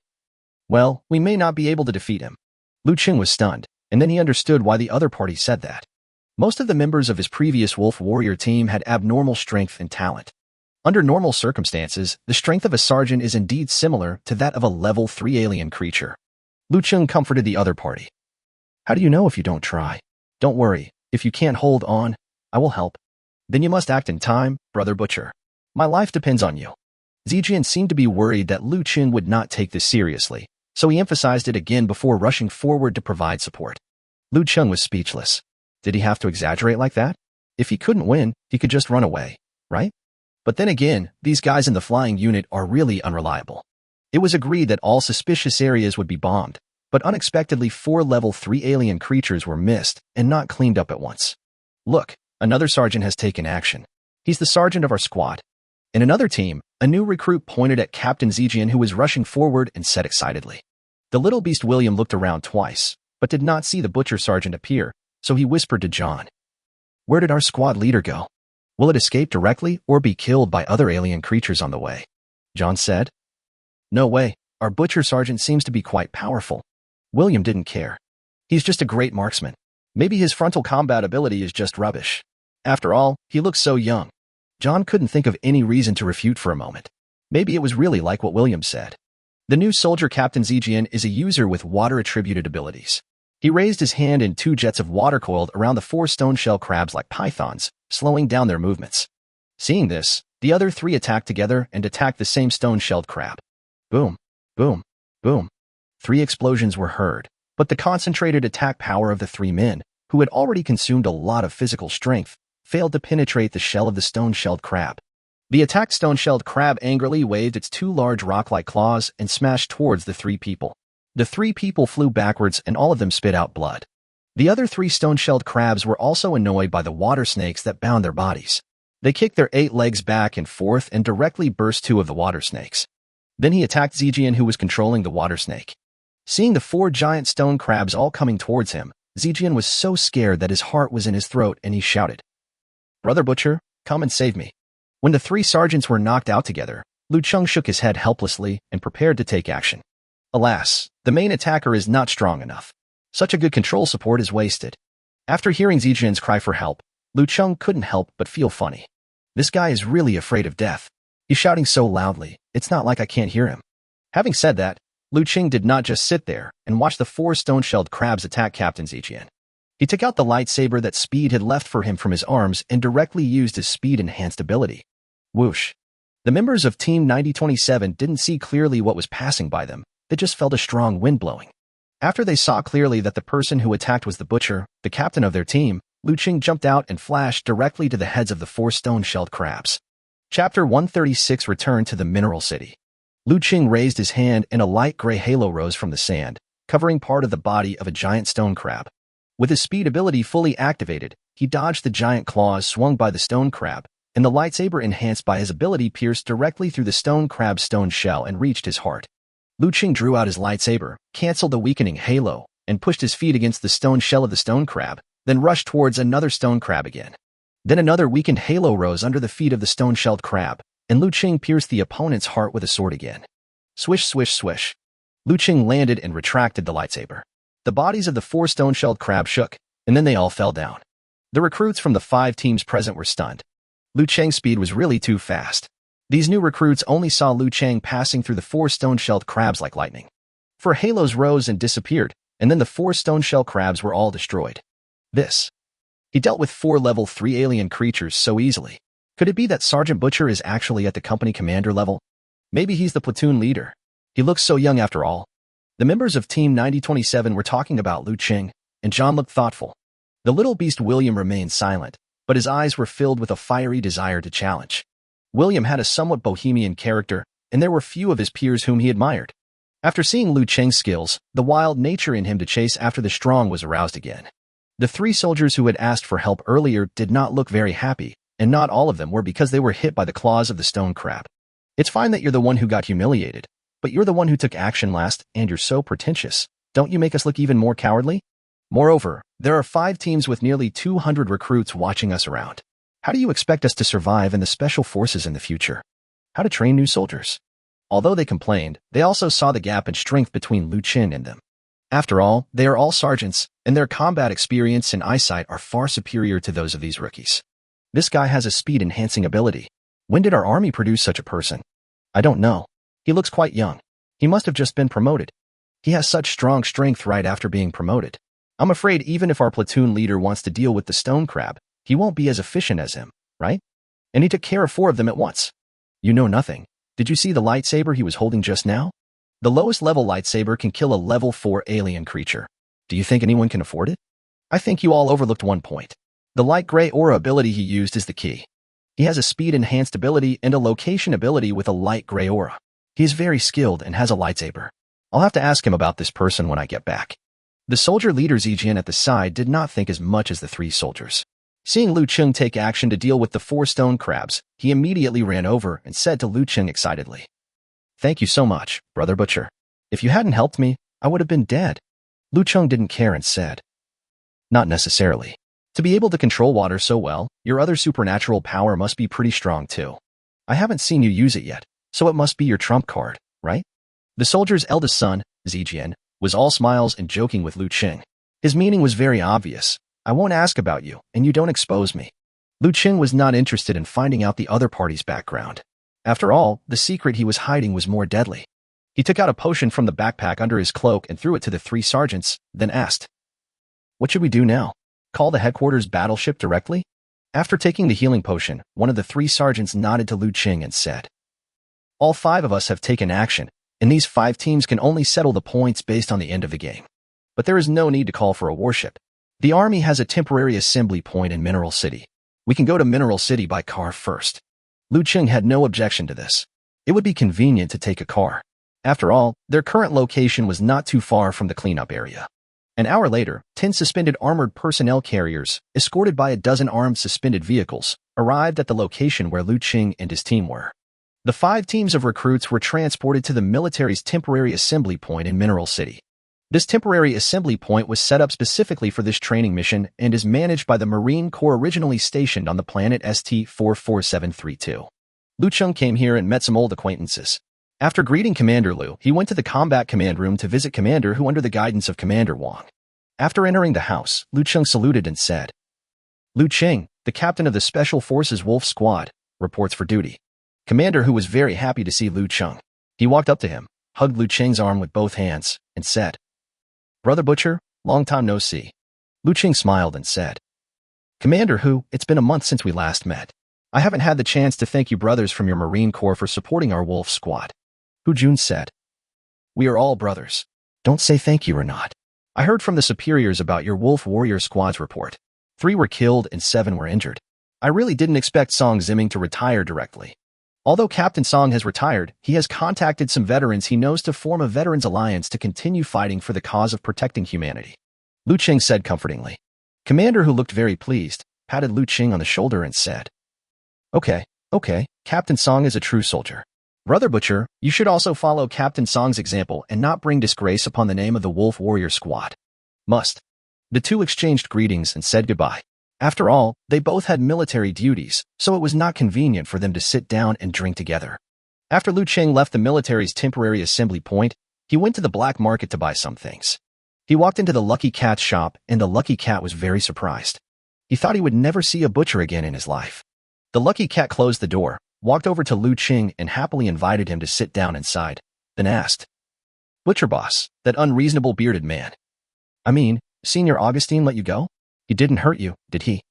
"Well, we may not be able to defeat him." Liu Cheng was stunned, and then he understood why the other party said that. Most of the members of his previous Wolf Warrior team had abnormal strength and talent. Under normal circumstances, the strength of a sergeant is indeed similar to that of a level 3 alien creature. Liu Cheng comforted the other party. "How do you know if you don't try? Don't worry, if you can't hold on, I will help." "Then you must act in time, Brother Butcher. My life depends on you." Zijian seemed to be worried that Liu Cheng would not take this seriously, so he emphasized it again before rushing forward to provide support. Liu Cheng was speechless. Did he have to exaggerate like that? If he couldn't win, he could just run away, right? But then again, these guys in the flying unit are really unreliable. It was agreed that all suspicious areas would be bombed, but unexpectedly 4 level 3 alien creatures were missed and not cleaned up at once. Look, another sergeant has taken action. He's the sergeant of our squad. In another team, a new recruit pointed at Captain Zijian, who was rushing forward, and said excitedly. The little beast William looked around twice, but did not see the butcher sergeant appear, so he whispered to John. Where did our squad leader go? Will it escape directly or be killed by other alien creatures on the way? John said. No way, our butcher sergeant seems to be quite powerful. William didn't care. He's just a great marksman. Maybe his frontal combat ability is just rubbish. After all, he looks so young. John couldn't think of any reason to refute for a moment. Maybe it was really like what William said. The new soldier Captain Zijian is a user with water-attributed abilities. He raised his hand and 2 jets of water coiled around the 4 stone shell crabs like pythons, slowing down their movements. Seeing this, the other 3 attacked together and attacked the same stone-shelled crab. Boom, boom, boom. 3 explosions were heard, but the concentrated attack power of the 3 men, who had already consumed a lot of physical strength, failed to penetrate the shell of the stone-shelled crab. The attacked stone-shelled crab angrily waved its 2 large rock-like claws and smashed towards the 3 people. The 3 people flew backwards and all of them spit out blood. The other 3 stone-shelled crabs were also annoyed by the water snakes that bound their bodies. They kicked their 8 legs back and forth and directly burst 2 of the water snakes. Then he attacked Zijian, who was controlling the water snake. Seeing the 4 giant stone crabs all coming towards him, Zijian was so scared that his heart was in his throat and he shouted, Brother Butcher, come and save me. When the 3 sergeants were knocked out together, Liu Cheng shook his head helplessly and prepared to take action. Alas, the main attacker is not strong enough. Such a good control support is wasted. After hearing Zijian's cry for help, Liu Cheng couldn't help but feel funny. This guy is really afraid of death. He's shouting so loudly, it's not like I can't hear him. Having said that, Liu Cheng did not just sit there and watch the 4 stone-shelled crabs attack Captain Zijian. He took out the lightsaber that Speed had left for him from his arms and directly used his speed-enhanced ability. Whoosh. The members of Team 9027 didn't see clearly what was passing by them. They just felt a strong wind blowing. After they saw clearly that the person who attacked was the butcher, the captain of their team, Liu Cheng jumped out and flashed directly to the heads of the 4 stone-shelled crabs. Chapter 136 Return to the Mineral City. Liu Cheng raised his hand and a light gray halo rose from the sand, covering part of the body of a giant stone crab. With his speed ability fully activated, he dodged the giant claws swung by the stone crab, and the lightsaber enhanced by his ability pierced directly through the stone crab's stone shell and reached his heart. Liu Cheng drew out his lightsaber, canceled the weakening halo, and pushed his feet against the stone shell of the stone crab, then rushed towards another stone crab again. Then another weakened halo rose under the feet of the stone-shelled crab, and Liu Cheng pierced the opponent's heart with a sword again. Swish, swish, swish. Liu Cheng landed and retracted the lightsaber. The bodies of the 4 stone-shelled crabs shook, and then they all fell down. The recruits from the 5 teams present were stunned. Liu Cheng's speed was really too fast. These new recruits only saw Liu Cheng passing through the 4 stone-shelled crabs like lightning. 4 halos rose and disappeared, and then the 4 stone-shell crabs were all destroyed. He dealt with 4 level 3 alien creatures so easily. Could it be that Sergeant Butcher is actually at the company commander level? Maybe he's the platoon leader. He looks so young after all. The members of Team 9027 were talking about Liu Cheng, and John looked thoughtful. The little beast William remained silent, but his eyes were filled with a fiery desire to challenge. William had a somewhat bohemian character, and there were few of his peers whom he admired. After seeing Liu Cheng's skills, the wild nature in him to chase after the strong was aroused again. The 3 soldiers who had asked for help earlier did not look very happy, and not all of them were because they were hit by the claws of the stone crab. It's fine that you're the one who got humiliated, but you're the one who took action last, and you're so pretentious. Don't you make us look even more cowardly? Moreover, there are 5 teams with nearly 200 recruits watching us around. How do you expect us to survive in the special forces in the future? How to train new soldiers? Although they complained, they also saw the gap in strength between Liu Cheng and them. After all, they are all sergeants, and their combat experience and eyesight are far superior to those of these rookies. This guy has a speed-enhancing ability. When did our army produce such a person? I don't know. He looks quite young. He must have just been promoted. He has such strong strength right after being promoted. I'm afraid even if our platoon leader wants to deal with the stone crab, he won't be as efficient as him, right? And he took care of 4 of them at once. You know nothing. Did you see the lightsaber he was holding just now? The lowest level lightsaber can kill a level 4 alien creature. Do you think anyone can afford it? I think you all overlooked one point. The light gray aura ability he used is the key. He has a speed-enhanced ability and a location ability with a light gray aura. He is very skilled and has a lightsaber. I'll have to ask him about this person when I get back. The soldier leader Zijian at the side did not think as much as the three soldiers. Seeing Liu Cheng take action to deal with the 4 stone crabs, he immediately ran over and said to Liu Cheng excitedly, "Thank you so much, Brother Butcher. If you hadn't helped me, I would have been dead." Liu Cheng didn't care and said, "Not necessarily. To be able to control water so well, your other supernatural power must be pretty strong too. I haven't seen you use it yet, so it must be your trump card, right?" The soldier's eldest son, Zijian, was all smiles and joking with Liu Cheng. His meaning was very obvious. I won't ask about you, and you don't expose me. Liu Cheng was not interested in finding out the other party's background. After all, the secret he was hiding was more deadly. He took out a potion from the backpack under his cloak and threw it to the 3 sergeants, then asked, "What should we do now? Call the headquarters battleship directly?" After taking the healing potion, one of the 3 sergeants nodded to Liu Cheng and said, "All 5 of us have taken action, and these 5 teams can only settle the points based on the end of the game. But there is no need to call for a warship. The army has a temporary assembly point in Mineral City. We can go to Mineral City by car first." Liu Cheng had no objection to this. It would be convenient to take a car. After all, their current location was not too far from the cleanup area. An hour later, 10 suspended armored personnel carriers, escorted by a dozen armed suspended vehicles, arrived at the location where Liu Cheng and his team were. The 5 teams of recruits were transported to the military's temporary assembly point in Mineral City. This temporary assembly point was set up specifically for this training mission and is managed by the Marine Corps originally stationed on the planet ST-44732. Liu Cheng came here and met some old acquaintances. After greeting Commander Liu, he went to the combat command room to visit Commander Hu under the guidance of Commander Wang. After entering the house, Liu Cheng saluted and said, "Liu Cheng, the captain of the Special Forces Wolf Squad, reports for duty." Commander Hu was very happy to see Liu Cheng. He walked up to him, hugged Liu Cheng's arm with both hands, and said, "Brother Butcher, long time no see." Liu Cheng smiled and said, "Commander Hu, it's been a month since we last met. I haven't had the chance to thank you brothers from your Marine Corps for supporting our Wolf Squad." Hu Jun said, "We are all brothers. Don't say thank you or not. I heard from the superiors about your Wolf Warrior Squad's report. 3 were killed and 7 were injured. I really didn't expect Song Ziming to retire directly. Although Captain Song has retired, he has contacted some veterans he knows to form a veterans alliance to continue fighting for the cause of protecting humanity." Liu Cheng said comfortingly. Commander Hu looked very pleased, patted Liu Cheng on the shoulder and said, Okay, Captain Song is a true soldier. Brother Butcher, you should also follow Captain Song's example and not bring disgrace upon the name of the Wolf Warrior Squad. Must." The 2 exchanged greetings and said goodbye. After all, they both had military duties, so it was not convenient for them to sit down and drink together. After Liu Cheng left the military's temporary assembly point, he went to the black market to buy some things. He walked into the Lucky Cat's shop, and the Lucky Cat was very surprised. He thought he would never see a butcher again in his life. The Lucky Cat closed the door, walked over to Liu Cheng and happily invited him to sit down inside, then asked, "Butcher boss, that unreasonable bearded man. I mean, Senior Augustine let you go? He didn't hurt you, did he?"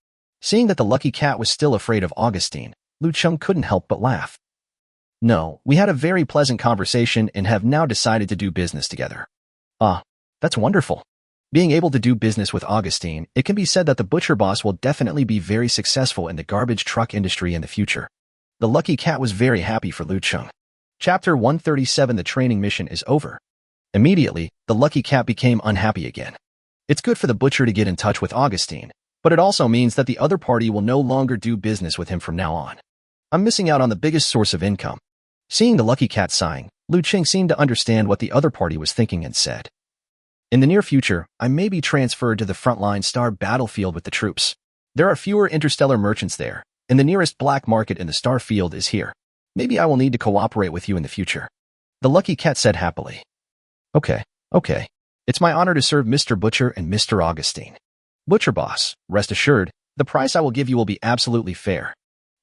Seeing that the Lucky Cat was still afraid of Augustine, Liu Cheng couldn't help but laugh. "No, we had a very pleasant conversation and have now decided to do business together." "Ah, that's wonderful. Being able to do business with Augustine, it can be said that the butcher boss will definitely be very successful in the garbage truck industry in the future." The Lucky Cat was very happy for Liu Cheng. Chapter 137. The training mission is over. Immediately, the Lucky Cat became unhappy again. It's good for the butcher to get in touch with Augustine, but it also means that the other party will no longer do business with him from now on. I'm missing out on the biggest source of income. Seeing the Lucky Cat sighing, Liu Cheng seemed to understand what the other party was thinking and said, "In the near future, I may be transferred to the frontline star battlefield with the troops. There are fewer interstellar merchants there, and the nearest black market in the star field is here. Maybe I will need to cooperate with you in the future." The Lucky Cat said happily, Okay. It's my honor to serve Mr. Butcher and Mr. Augustine. Butcher boss, rest assured, the price I will give you will be absolutely fair.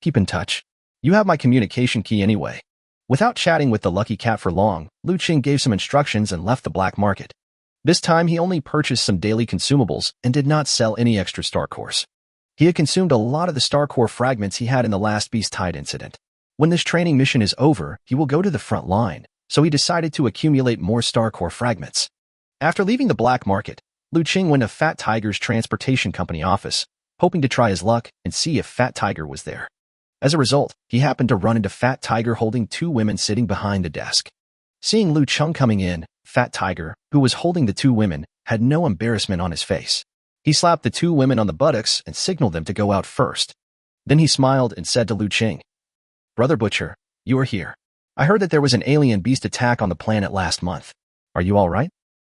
Keep in touch. You have my communication key anyway." Without chatting with the Lucky Cat for long, Liu Cheng gave some instructions and left the black market. This time he only purchased some daily consumables and did not sell any extra star cores. He had consumed a lot of the star core fragments he had in the last Beast Tide incident. When this training mission is over, he will go to the front line, so he decided to accumulate more star core fragments. After leaving the black market, Liu Cheng went to Fat Tiger's transportation company office, hoping to try his luck and see if Fat Tiger was there. As a result, he happened to run into Fat Tiger holding two women sitting behind the desk. Seeing Liu Cheng coming in, Fat Tiger, who was holding the two women, had no embarrassment on his face. He slapped the two women on the buttocks and signaled them to go out first. Then he smiled and said to Liu Cheng, "Brother Butcher, you are here. I heard that there was an alien beast attack on the planet last month. Are you all right?"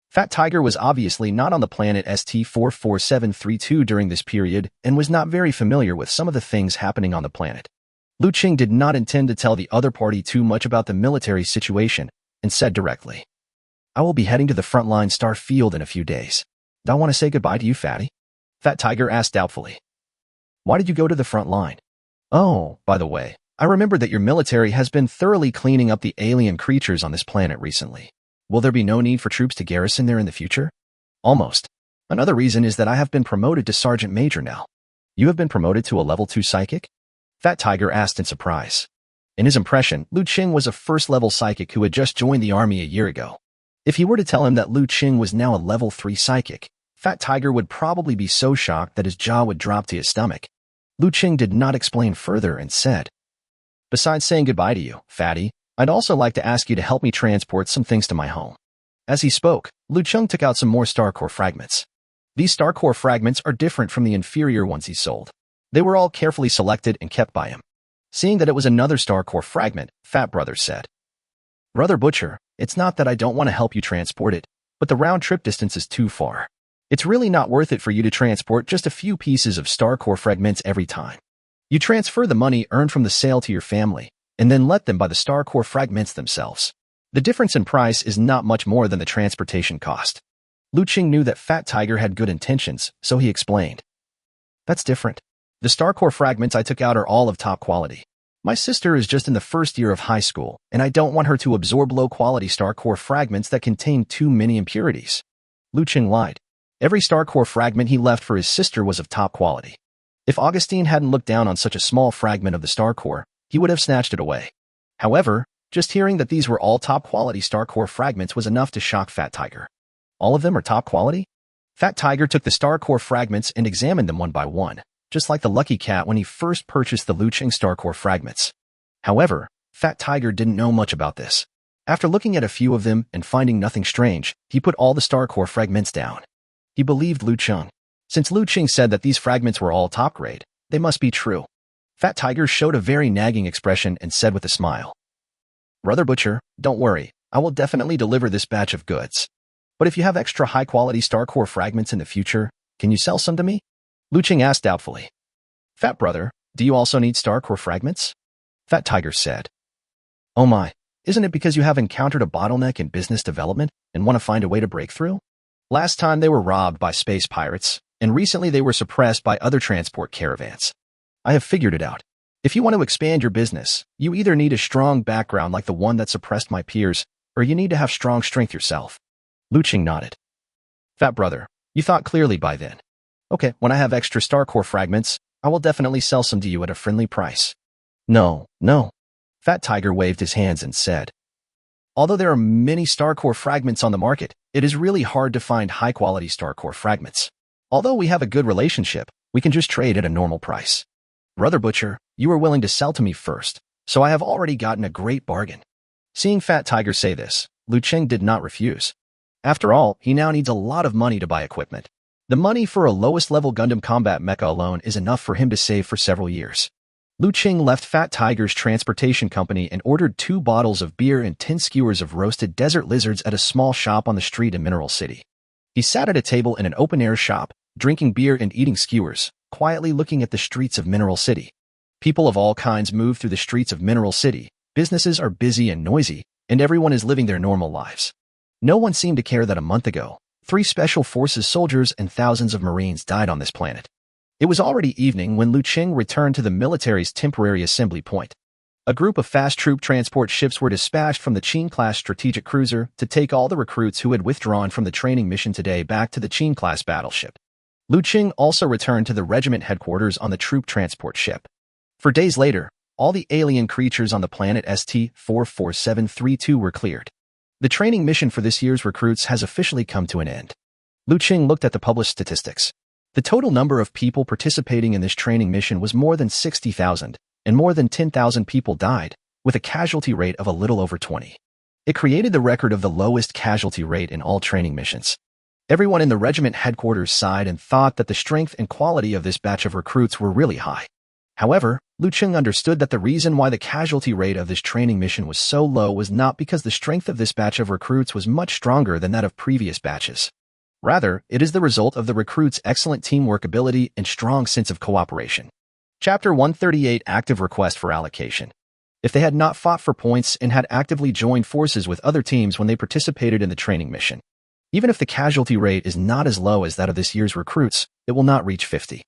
Fat Tiger was obviously not on the planet ST-44732 during this period and was not very familiar with some of the things happening on the planet. Liu Cheng did not intend to tell the other party too much about the military situation and said directly, "I will be heading to the frontline Star Field in a few days. Do I want to say goodbye to you, Fatty?" Fat Tiger asked doubtfully. "Why did you go to the front line?" "Oh, by the way, I remember that your military has been thoroughly cleaning up the alien creatures on this planet recently. Will there be no need for troops to garrison there in the future?" "Almost. Another reason is that I have been promoted to Sergeant Major now." "You have been promoted to a level 2 psychic?" Fat Tiger asked in surprise. In his impression, Liu Cheng was a first-level psychic who had just joined the army a year ago. If he were to tell him that Liu Cheng was now a level 3 psychic, Fat Tiger would probably be so shocked that his jaw would drop to his stomach. Liu Cheng did not explain further and said, "Besides saying goodbye to you, Fatty, I'd also like to ask you to help me transport some things to my home." As he spoke, Liu Cheng took out some more star core fragments. These star core fragments are different from the inferior ones he sold. They were all carefully selected and kept by him. Seeing that it was another star core fragment, Fat Brother said, "Brother Butcher, it's not that I don't want to help you transport it, but the round trip distance is too far. It's really not worth it for you to transport just a few pieces of star core fragments every time. You transfer the money earned from the sale to your family, and then let them buy the star core fragments themselves. The difference in price is not much more than the transportation cost." Liu Cheng knew that Fat Tiger had good intentions, so he explained, "That's different. The star core fragments I took out are all of top quality. My sister is just in the first year of high school, and I don't want her to absorb low-quality star core fragments that contain too many impurities." Liu Cheng lied. Every star core fragment he left for his sister was of top quality. If Augustine hadn't looked down on such a small fragment of the star core, he would have snatched it away. However, just hearing that these were all top-quality star core fragments was enough to shock Fat Tiger. "All of them are top quality?" Fat Tiger took the star core fragments and examined them one by one, just like the lucky cat when he first purchased the Liu Cheng star core fragments. However, Fat Tiger didn't know much about this. After looking at a few of them and finding nothing strange, he put all the star core fragments down. He believed Liu Cheng. Since Liu Cheng said that these fragments were all top grade, they must be true. Fat Tiger showed a very nagging expression and said with a smile, "Brother Butcher, don't worry, I will definitely deliver this batch of goods. But if you have extra high-quality star core fragments in the future, can you sell some to me?" Liu Cheng asked doubtfully. "Fat Brother, do you also need star core fragments?" Fat Tiger said, "Oh my, isn't it because you have encountered a bottleneck in business development and want to find a way to break through? Last time they were robbed by space pirates, and recently they were suppressed by other transport caravans. I have figured it out. If you want to expand your business, you either need a strong background like the one that suppressed my peers, or you need to have strong strength yourself." Liu Cheng nodded. "Fat Brother, you thought clearly by then. Okay, when I have extra star core fragments, I will definitely sell some to you at a friendly price." No. Fat Tiger waved his hands and said, "Although there are many star core fragments on the market, it is really hard to find high-quality star core fragments. Although we have a good relationship, we can just trade at a normal price. Brother Butcher, you were willing to sell to me first, so I have already gotten a great bargain." Seeing Fat Tiger say this, Liu Cheng did not refuse. After all, he now needs a lot of money to buy equipment. The money for a lowest-level Gundam combat mecha alone is enough for him to save for several years. Liu Cheng left Fat Tiger's transportation company and ordered 2 bottles of beer and 10 skewers of roasted desert lizards at a small shop on the street in Mineral City. He sat at a table in an open-air shop, drinking beer and eating skewers, quietly looking at the streets of Mineral City. People of all kinds move through the streets of Mineral City. Businesses are busy and noisy, and everyone is living their normal lives. No one seemed to care that a month ago, 3 Special Forces soldiers and thousands of Marines died on this planet. It was already evening when Liu Cheng returned to the military's temporary assembly point. A group of fast troop transport ships were dispatched from the Qin-class strategic cruiser to take all the recruits who had withdrawn from the training mission today back to the Qin-class battleship. Liu Cheng also returned to the regiment headquarters on the troop transport ship. For days later, all the alien creatures on the planet ST-44732 were cleared. The training mission for this year's recruits has officially come to an end. Liu Cheng looked at the published statistics. The total number of people participating in this training mission was more than 60,000, and more than 10,000 people died, with a casualty rate of a little over 20. It created the record of the lowest casualty rate in all training missions. Everyone in the regiment headquarters sighed and thought that the strength and quality of this batch of recruits were really high. However, Liu Cheng understood that the reason why the casualty rate of this training mission was so low was not because the strength of this batch of recruits was much stronger than that of previous batches. Rather, it is the result of the recruits' excellent teamwork ability and strong sense of cooperation. Chapter 138 Active Request for Allocation. If they had not fought for points and had actively joined forces with other teams when they participated in the training mission, even if the casualty rate is not as low as that of this year's recruits, it will not reach 50.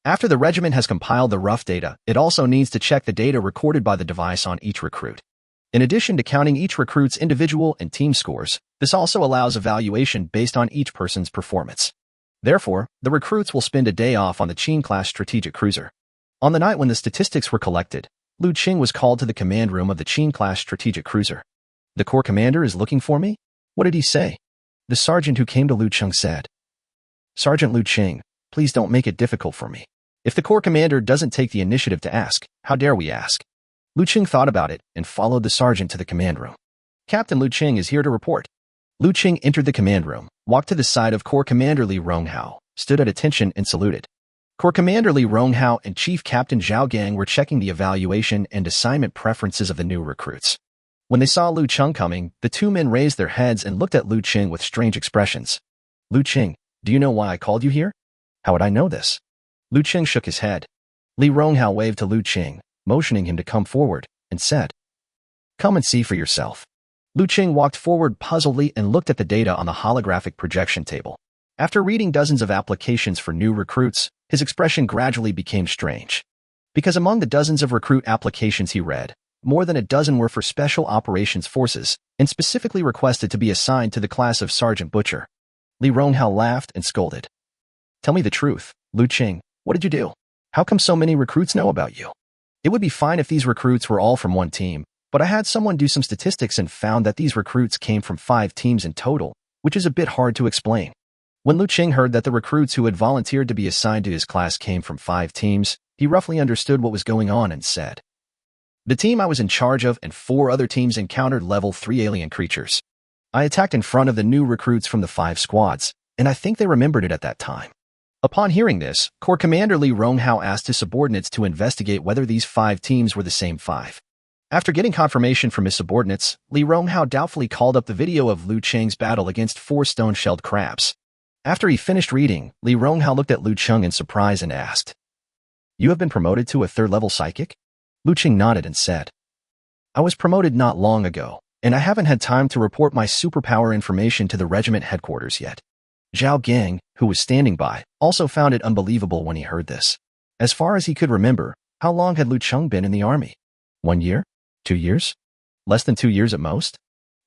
After the regiment has compiled the rough data, it also needs to check the data recorded by the device on each recruit. In addition to counting each recruit's individual and team scores, this also allows evaluation based on each person's performance. Therefore, the recruits will spend a day off on the Qing-class strategic cruiser. On the night when the statistics were collected, Liu Cheng was called to the command room of the Qing-class strategic cruiser. "The corps commander is looking for me?" "What did he say?" The sergeant who came to Liu Cheng said. "Sergeant Liu Cheng, please don't make it difficult for me. If the corps commander doesn't take the initiative to ask, how dare we ask?" Liu Cheng thought about it and followed the sergeant to the command room. "Captain Liu Cheng is here to report." Liu Cheng entered the command room, walked to the side of Corps Commander Li Ronghao, stood at attention and saluted. Corps Commander Li Ronghao and Chief Captain Zhao Gang were checking the evaluation and assignment preferences of the new recruits. When they saw Liu Cheng coming, the two men raised their heads and looked at Liu Cheng with strange expressions. "Liu Cheng, do you know why I called you here?" "How would I know this?" Liu Cheng shook his head. Li Ronghao waved to Liu Cheng, motioning him to come forward, and said, "Come and see for yourself." Liu Cheng walked forward puzzledly and looked at the data on the holographic projection table. After reading dozens of applications for new recruits, his expression gradually became strange. Because among the dozens of recruit applications he read, more than a dozen were for Special Operations Forces, and specifically requested to be assigned to the class of Sergeant Butcher. Li Ronghao laughed and scolded. "Tell me the truth, Liu Cheng, what did you do? How come so many recruits know about you?" "It would be fine if these recruits were all from one team, but I had someone do some statistics and found that these recruits came from 5 teams in total, which is a bit hard to explain." When Liu Cheng heard that the recruits who had volunteered to be assigned to his class came from 5 teams, he roughly understood what was going on and said, "The team I was in charge of and 4 other teams encountered level 3 alien creatures. I attacked in front of the new recruits from the 5 squads, and I think they remembered it at that time." Upon hearing this, Corps Commander Li Ronghao asked his subordinates to investigate whether these 5 teams were the same 5. After getting confirmation from his subordinates, Li Ronghao doubtfully called up the video of Liu Cheng's battle against 4 stone-shelled crabs. After he finished reading, Li Ronghao looked at Liu Cheng in surprise and asked, "You have been promoted to a 3rd-level psychic?" Liu Cheng nodded and said, "I was promoted not long ago, and I haven't had time to report my superpower information to the regiment headquarters yet." Zhao Gang, who was standing by, also found it unbelievable when he heard this. As far as he could remember, how long had Liu Cheng been in the army? 1 year? 2 years? Less than 2 years at most?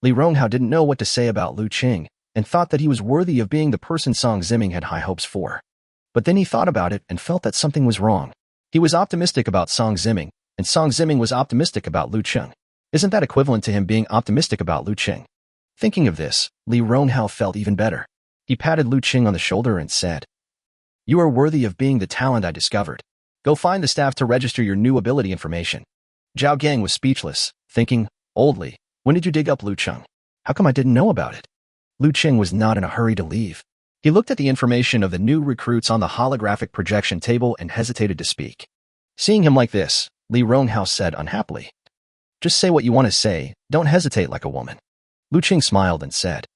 Li Ronghao didn't know what to say about Liu Cheng, and thought that he was worthy of being the person Song Ziming had high hopes for. But then he thought about it and felt that something was wrong. He was optimistic about Song Ziming, and Song Ziming was optimistic about Liu Cheng. Isn't that equivalent to him being optimistic about Liu Cheng? Thinking of this, Li Ronghao felt even better. He patted Liu Cheng on the shoulder and said, "You are worthy of being the talent I discovered. Go find the staff to register your new ability information." Zhao Gang was speechless, thinking, "Oldly, when did you dig up Liu Cheng? How come I didn't know about it?" Liu Cheng was not in a hurry to leave. He looked at the information of the new recruits on the holographic projection table and hesitated to speak. Seeing him like this, Li Ronghao said unhappily, "Just say what you want to say, don't hesitate like a woman." Liu Cheng smiled and said,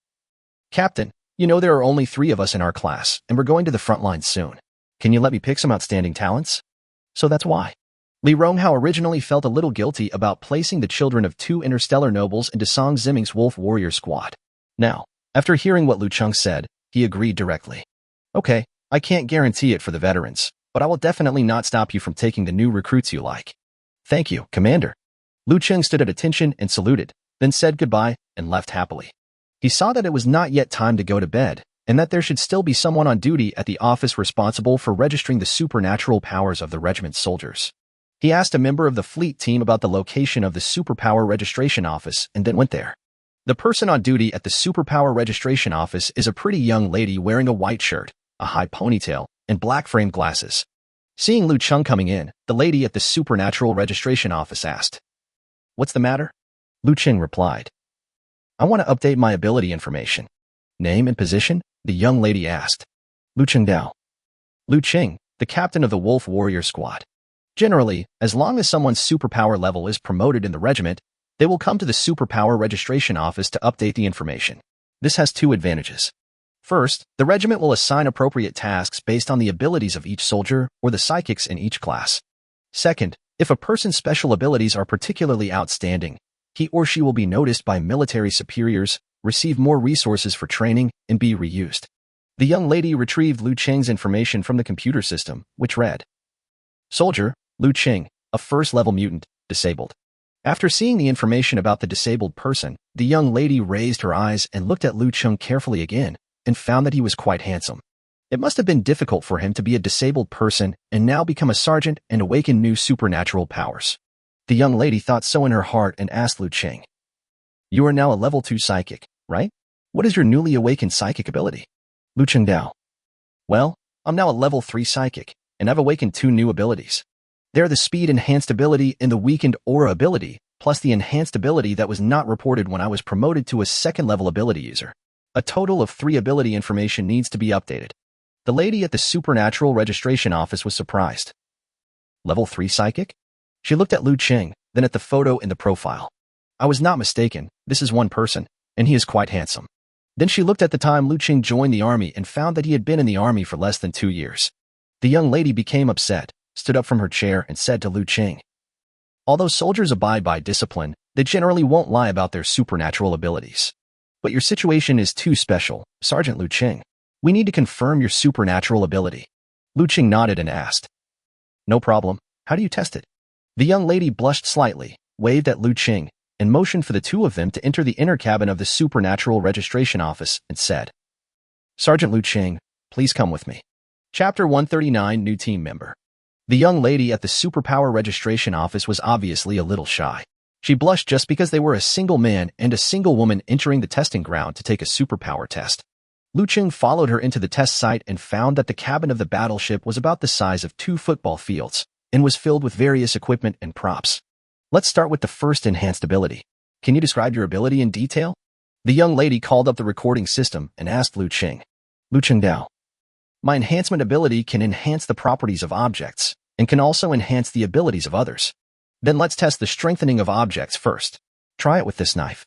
"Captain, you know there are only 3 of us in our class, and we're going to the front lines soon. Can you let me pick some outstanding talents?" "So that's why." Li Ronghao originally felt a little guilty about placing the children of 2 interstellar nobles into Song Ziming's Wolf Warrior squad. Now, after hearing what Liu Cheng said, he agreed directly. "Okay, I can't guarantee it for the veterans, but I will definitely not stop you from taking the new recruits you like." "Thank you, Commander." Liu Cheng stood at attention and saluted, then said goodbye and left happily. He saw that it was not yet time to go to bed, and that there should still be someone on duty at the office responsible for registering the supernatural powers of the regiment's soldiers. He asked a member of the fleet team about the location of the superpower registration office and then went there. The person on duty at the superpower registration office is a pretty young lady wearing a white shirt, a high ponytail, and black-framed glasses. Seeing Liu Cheng coming in, the lady at the supernatural registration office asked, "What's the matter?" Liu Cheng replied, "I want to update my ability information." "Name and position?" the young lady asked. Liu Cheng Dao. Liu Cheng, the captain of the Wolf Warrior Squad. Generally, as long as someone's superpower level is promoted in the regiment, they will come to the superpower registration office to update the information. This has two advantages. First, the regiment will assign appropriate tasks based on the abilities of each soldier or the psychics in each class. Second, if a person's special abilities are particularly outstanding, he or she will be noticed by military superiors, receive more resources for training, and be reused. The young lady retrieved Liu Cheng's information from the computer system, which read, "Soldier, Liu Cheng, a first-level mutant, disabled." After seeing the information about the disabled person, the young lady raised her eyes and looked at Liu Cheng carefully again, and found that he was quite handsome. It must have been difficult for him to be a disabled person and now become a sergeant and awaken new supernatural powers. The young lady thought so in her heart and asked Liu Cheng, "You are now a level 2 psychic, right? What is your newly awakened psychic ability?" Liu Cheng Dao. "Well, I'm now a level 3 psychic, and I've awakened 2 new abilities. They're the speed enhanced ability and the weakened aura ability, plus the enhanced ability that was not reported when I was promoted to a second-level ability user. A total of 3 ability information needs to be updated." The lady at the supernatural registration office was surprised. "Level 3 psychic?" She looked at Liu Cheng, then at the photo in the profile. "I was not mistaken, this is one person, and he is quite handsome." Then she looked at the time Liu Cheng joined the army and found that he had been in the army for less than 2 years. The young lady became upset, stood up from her chair and said to Liu Cheng, "Although soldiers abide by discipline, they generally won't lie about their supernatural abilities. But your situation is too special, Sergeant Liu Cheng. We need to confirm your supernatural ability." Liu Cheng nodded and asked, "No problem, how do you test it?" The young lady blushed slightly, waved at Liu Cheng, and motioned for the two of them to enter the inner cabin of the supernatural registration office and said, "Sergeant Liu Cheng, please come with me." Chapter 139, New Team Member. The young lady at the superpower registration office was obviously a little shy. She blushed just because they were a single man and a single woman entering the testing ground to take a superpower test. Liu Cheng followed her into the test site and found that the cabin of the battleship was about the size of 2 football fields and was filled with various equipment and props. Let's start with the first enhanced ability. Can you describe your ability in detail? The young lady called up the recording system and asked Liu Cheng. Liu Cheng Dao. My enhancement ability can enhance the properties of objects and can also enhance the abilities of others. Then let's test the strengthening of objects first. Try it with this knife.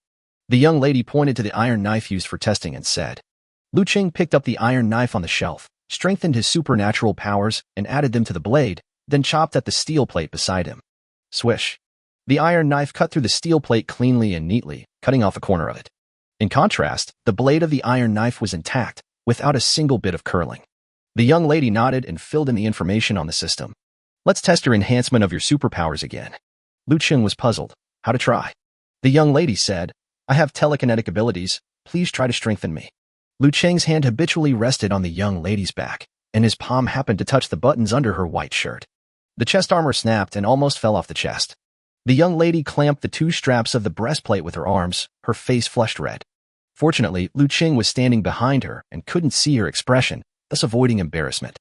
The young lady pointed to the iron knife used for testing and said. Liu Cheng picked up the iron knife on the shelf, strengthened his supernatural powers, and added them to the blade, then chopped at the steel plate beside him. Swish. The iron knife cut through the steel plate cleanly and neatly, cutting off a corner of it. In contrast, the blade of the iron knife was intact, without a single bit of curling. The young lady nodded and filled in the information on the system. Let's test your enhancement of your superpowers again. Liu Cheng was puzzled. How to try? The young lady said, I have telekinetic abilities. Please try to strengthen me. Liu Cheng's hand habitually rested on the young lady's back, and his palm happened to touch the buttons under her white shirt. The chest armor snapped and almost fell off the chest. The young lady clamped the 2 straps of the breastplate with her arms, her face flushed red. Fortunately, Liu Cheng was standing behind her and couldn't see her expression, thus avoiding embarrassment.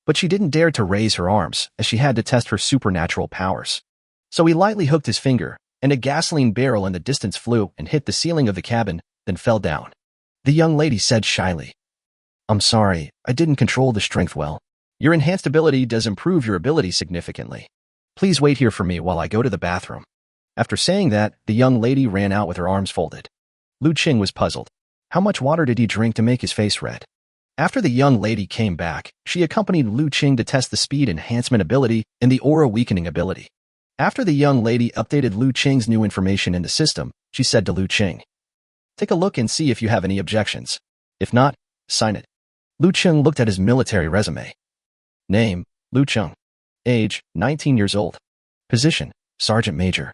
But she didn't dare to raise her arms, as she had to test her supernatural powers. So he lightly hooked his finger, and a gasoline barrel in the distance flew and hit the ceiling of the cabin, then fell down. The young lady said shyly, I'm sorry, I didn't control the strength well. Your enhanced ability does improve your ability significantly. Please wait here for me while I go to the bathroom. After saying that, the young lady ran out with her arms folded. Liu Cheng was puzzled. How much water did he drink to make his face red? After the young lady came back, she accompanied Liu Cheng to test the speed enhancement ability and the aura weakening ability. After the young lady updated Liu Cheng's new information in the system, she said to Liu Cheng, Take a look and see if you have any objections. If not, sign it. Liu Cheng looked at his military resume. Name, Liu Cheng. Age, 19 years old. Position, Sergeant Major.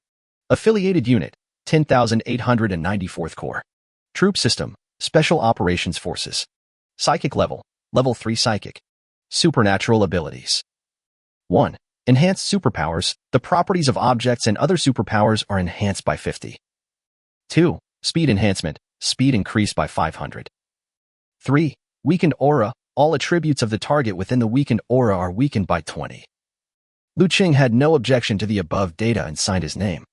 Affiliated Unit, 10,894th Corps. Troop System, Special Operations Forces. Psychic Level, Level 3 Psychic. Supernatural Abilities. 1. Enhanced Superpowers. The properties of objects and other superpowers are enhanced by 50. 2. Speed Enhancement. Speed increased by 500. 3. Weakened Aura. all attributes of the target within the weakened aura are weakened by 20. Liu Cheng had no objection to the above data and signed his name.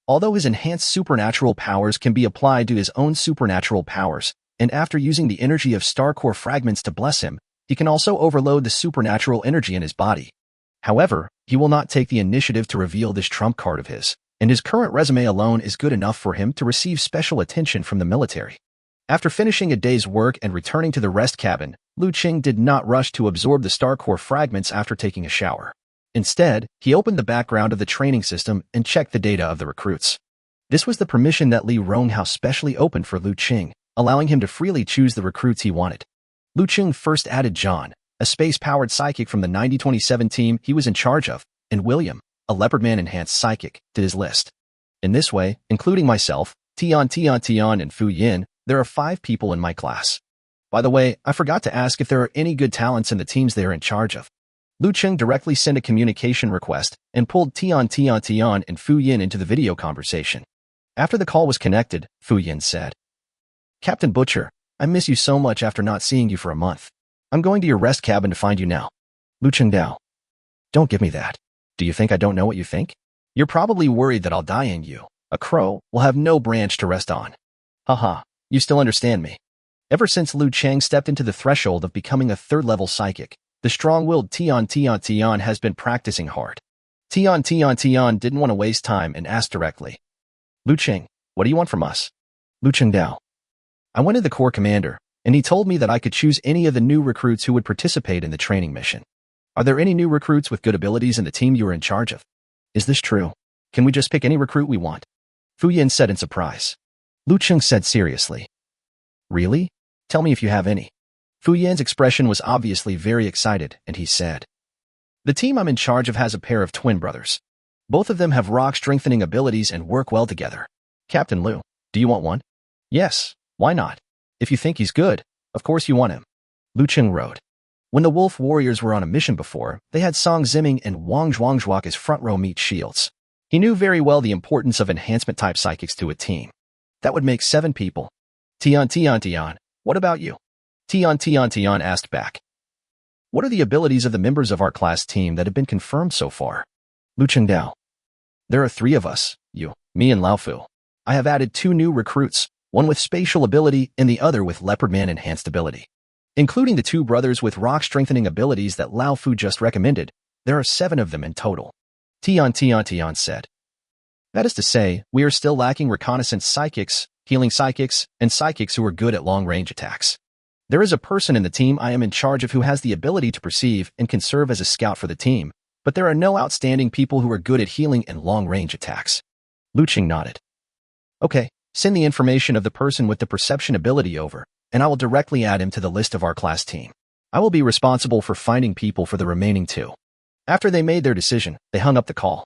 Although his enhanced supernatural powers can be applied to his own supernatural powers, and after using the energy of star core fragments to bless him, he can also overload the supernatural energy in his body. However, he will not take the initiative to reveal this trump card of his, and his current resume alone is good enough for him to receive special attention from the military. After finishing a day's work and returning to the rest cabin, Liu Cheng did not rush to absorb the star core fragments after taking a shower. Instead, he opened the background of the training system and checked the data of the recruits. This was the permission that Li Ronghao specially opened for Liu Cheng, allowing him to freely choose the recruits he wanted. Liu Cheng first added John, a space-powered psychic from the 9027 team he was in charge of, and William, a Leopardman-enhanced psychic, to his list. In this way, including myself, Tian, and Fu Yin, there are 5 people in my class. By the way, I forgot to ask if there are any good talents in the teams they are in charge of. Liu Cheng directly sent a communication request and pulled Tian and Fu Yin into the video conversation. After the call was connected, Fu Yin said, "Captain Butcher, I miss you so much after not seeing you for a month. I'm going to your rest cabin to find you now." Liu Cheng Dao. "Don't give me that. Do you think I don't know what you think? You're probably worried that I'll die in you. A crow will have no branch to rest on. Haha, you still understand me." Ever since Liu Cheng stepped into the threshold of becoming a third-level psychic, the strong-willed Tian has been practicing hard. Tian didn't want to waste time and asked directly, "Liu Cheng, what do you want from us?" Liu Cheng Dao. "I went to the Corps commander, and he told me that I could choose any of the new recruits who would participate in the training mission. Are there any new recruits with good abilities in the team you are in charge of?" "Is this true? Can we just pick any recruit we want?" Fu Yin said in surprise. Liu Cheng said seriously, "Really? Tell me if you have any." Fu Yin's expression was obviously very excited, and he said, "The team I'm in charge of has a pair of twin brothers. Both of them have rock-strengthening abilities and work well together. Captain Liu, do you want one?" "Yes, why not? If you think he's good, of course you want him." Liu Cheng wrote. When the Wolf Warriors were on a mission before, they had Song Ziming and Wang Zhuangzhuak as front-row meat shields. He knew very well the importance of enhancement-type psychics to a team. That would make 7 people. Tian, what about you?" Tian asked back. "What are the abilities of the members of our class team that have been confirmed so far?" Liu Cheng Dao. "There are 3 of us, you, me and Lao Fu. I have added 2 new recruits, one with spatial ability and the other with Leopardman enhanced ability. Including the 2 brothers with rock-strengthening abilities that Lao Fu just recommended, there are 7 of them in total." Tian said. "That is to say, we are still lacking reconnaissance psychics, healing psychics, and psychics who are good at long-range attacks. There is a person in the team I am in charge of who has the ability to perceive and can serve as a scout for the team, but there are no outstanding people who are good at healing and long-range attacks." Liu Cheng nodded. "Okay, send the information of the person with the perception ability over, and I will directly add him to the list of our class team. I will be responsible for finding people for the remaining 2. After they made their decision, they hung up the call.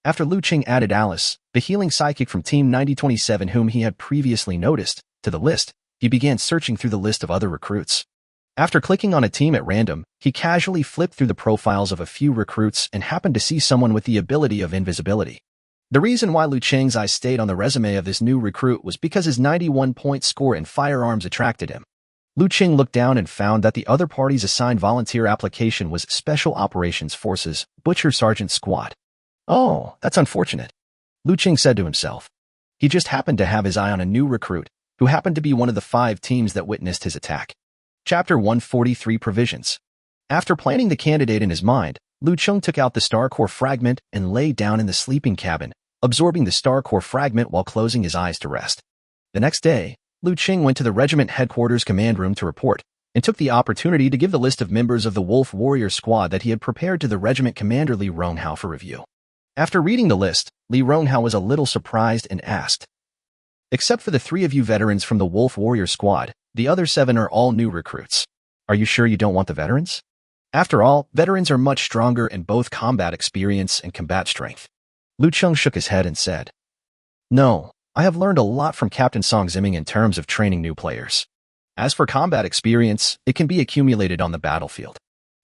After Liu Cheng added Alice, the healing psychic from Team 9027 whom he had previously noticed, to the list, he began searching through the list of other recruits. After clicking on a team at random, he casually flipped through the profiles of a few recruits and happened to see someone with the ability of invisibility. The reason why Liu Cheng's eyes stayed on the resume of this new recruit was because his 91-point score in firearms attracted him. Liu Cheng looked down and found that the other party's assigned volunteer application was Special Operations Forces, Butcher Sergeant Squad. "Oh, that's unfortunate," Liu Cheng said to himself. He just happened to have his eye on a new recruit, who happened to be one of the 5 teams that witnessed his attack. Chapter 143 Provisions. After planning the candidate in his mind, Liu Cheng took out the star core fragment and lay down in the sleeping cabin, absorbing the star core fragment while closing his eyes to rest. The next day, Liu Cheng went to the regiment headquarters command room to report, and took the opportunity to give the list of members of the Wolf Warrior squad that he had prepared to the regiment commander Li Ronghao for review. After reading the list, Li Ronghao was a little surprised and asked, "Except for the 3 of you veterans from the Wolf Warrior squad, the other 7 are all new recruits. Are you sure you don't want the veterans? After all, veterans are much stronger in both combat experience and combat strength." Liu Cheng shook his head and said, "No, I have learned a lot from Captain Song Ziming in terms of training new players. As for combat experience, it can be accumulated on the battlefield.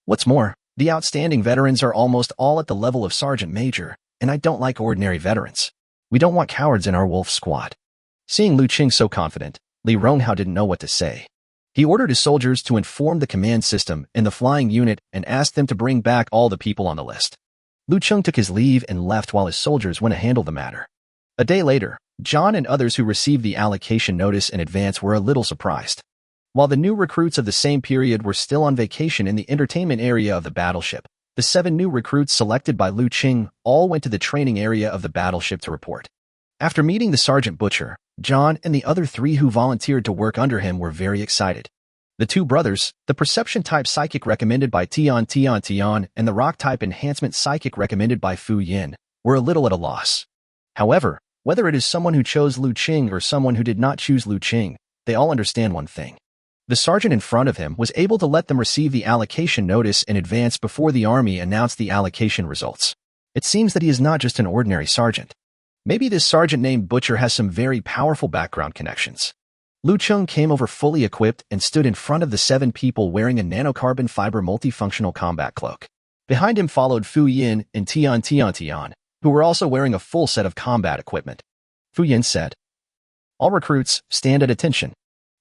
What's more, the outstanding veterans are almost all at the level of Sergeant Major, and I don't like ordinary veterans. We don't want cowards in our Wolf squad." Seeing Liu Cheng so confident, Li Ronghao didn't know what to say. He ordered his soldiers to inform the command system and the flying unit and asked them to bring back all the people on the list. Liu Cheng took his leave and left while his soldiers went to handle the matter. A day later, John and others who received the allocation notice in advance were a little surprised. While the new recruits of the same period were still on vacation in the entertainment area of the battleship, the 7 new recruits selected by Liu Cheng all went to the training area of the battleship to report. After meeting the Sergeant Butcher, John and the other 3 who volunteered to work under him were very excited. The 2 brothers, the perception-type psychic recommended by Tian and the rock-type enhancement psychic recommended by Fu Yin, were a little at a loss. However, whether it is someone who chose Liu Cheng or someone who did not choose Liu Cheng, they all understand one thing. The sergeant in front of him was able to let them receive the allocation notice in advance before the army announced the allocation results. It seems that he is not just an ordinary sergeant. Maybe this sergeant named Butcher has some very powerful background connections. Liu Cheng came over fully equipped and stood in front of the 7 people wearing a nanocarbon fiber multifunctional combat cloak. Behind him followed Fu Yin and Tian, who were also wearing a full set of combat equipment. Fu Yin said, "All recruits, stand at attention."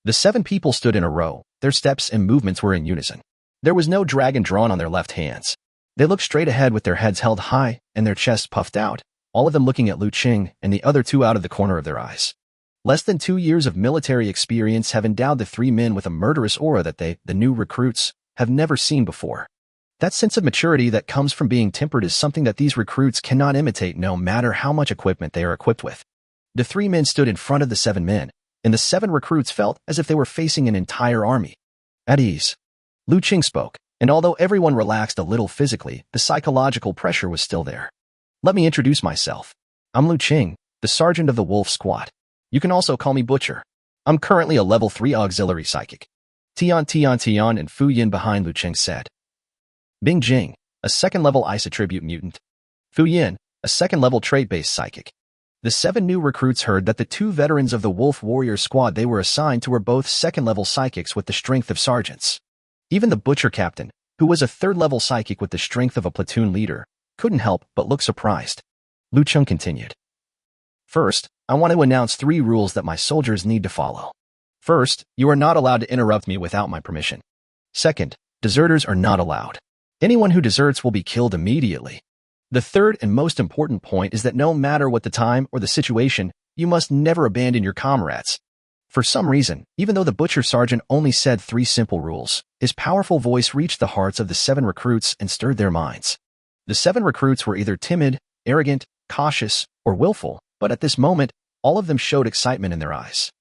The 7 people stood in a row. Their steps and movements were in unison. There was no dragon drawn on their left hands. They looked straight ahead with their heads held high and their chests puffed out, all of them looking at Liu Cheng and the other 2 out of the corner of their eyes. Less than 2 years of military experience have endowed the 3 men with a murderous aura that they, the new recruits, have never seen before. That sense of maturity that comes from being tempered is something that these recruits cannot imitate no matter how much equipment they are equipped with. The 3 men stood in front of the 7 men, and the 7 recruits felt as if they were facing an entire army. At ease. Liu Cheng spoke, and although everyone relaxed a little physically, the psychological pressure was still there. "Let me introduce myself. I'm Liu Cheng, the sergeant of the Wolf Squad. You can also call me Butcher. I'm currently a level 3 auxiliary psychic." Tian and Fu Yin behind Liu Cheng said. Bing Jing, a 2nd-level ice attribute mutant. Fu Yin, a 2nd-level trait-based psychic. The 7 new recruits heard that the 2 veterans of the Wolf Warrior Squad they were assigned to were both 2nd-level psychics with the strength of sergeants. Even the Butcher captain, who was a 3rd-level psychic with the strength of a platoon leader, couldn't help but look surprised. Liu Cheng continued. "First, I want to announce 3 rules that my soldiers need to follow. First, you are not allowed to interrupt me without my permission. Second, deserters are not allowed. Anyone who deserts will be killed immediately. The third and most important point is that no matter what the time or the situation, you must never abandon your comrades." For some reason, even though the Butcher Sergeant only said 3 simple rules, his powerful voice reached the hearts of the 7 recruits and stirred their minds. The 7 recruits were either timid, arrogant, cautious, or willful, but at this moment, all of them showed excitement in their eyes.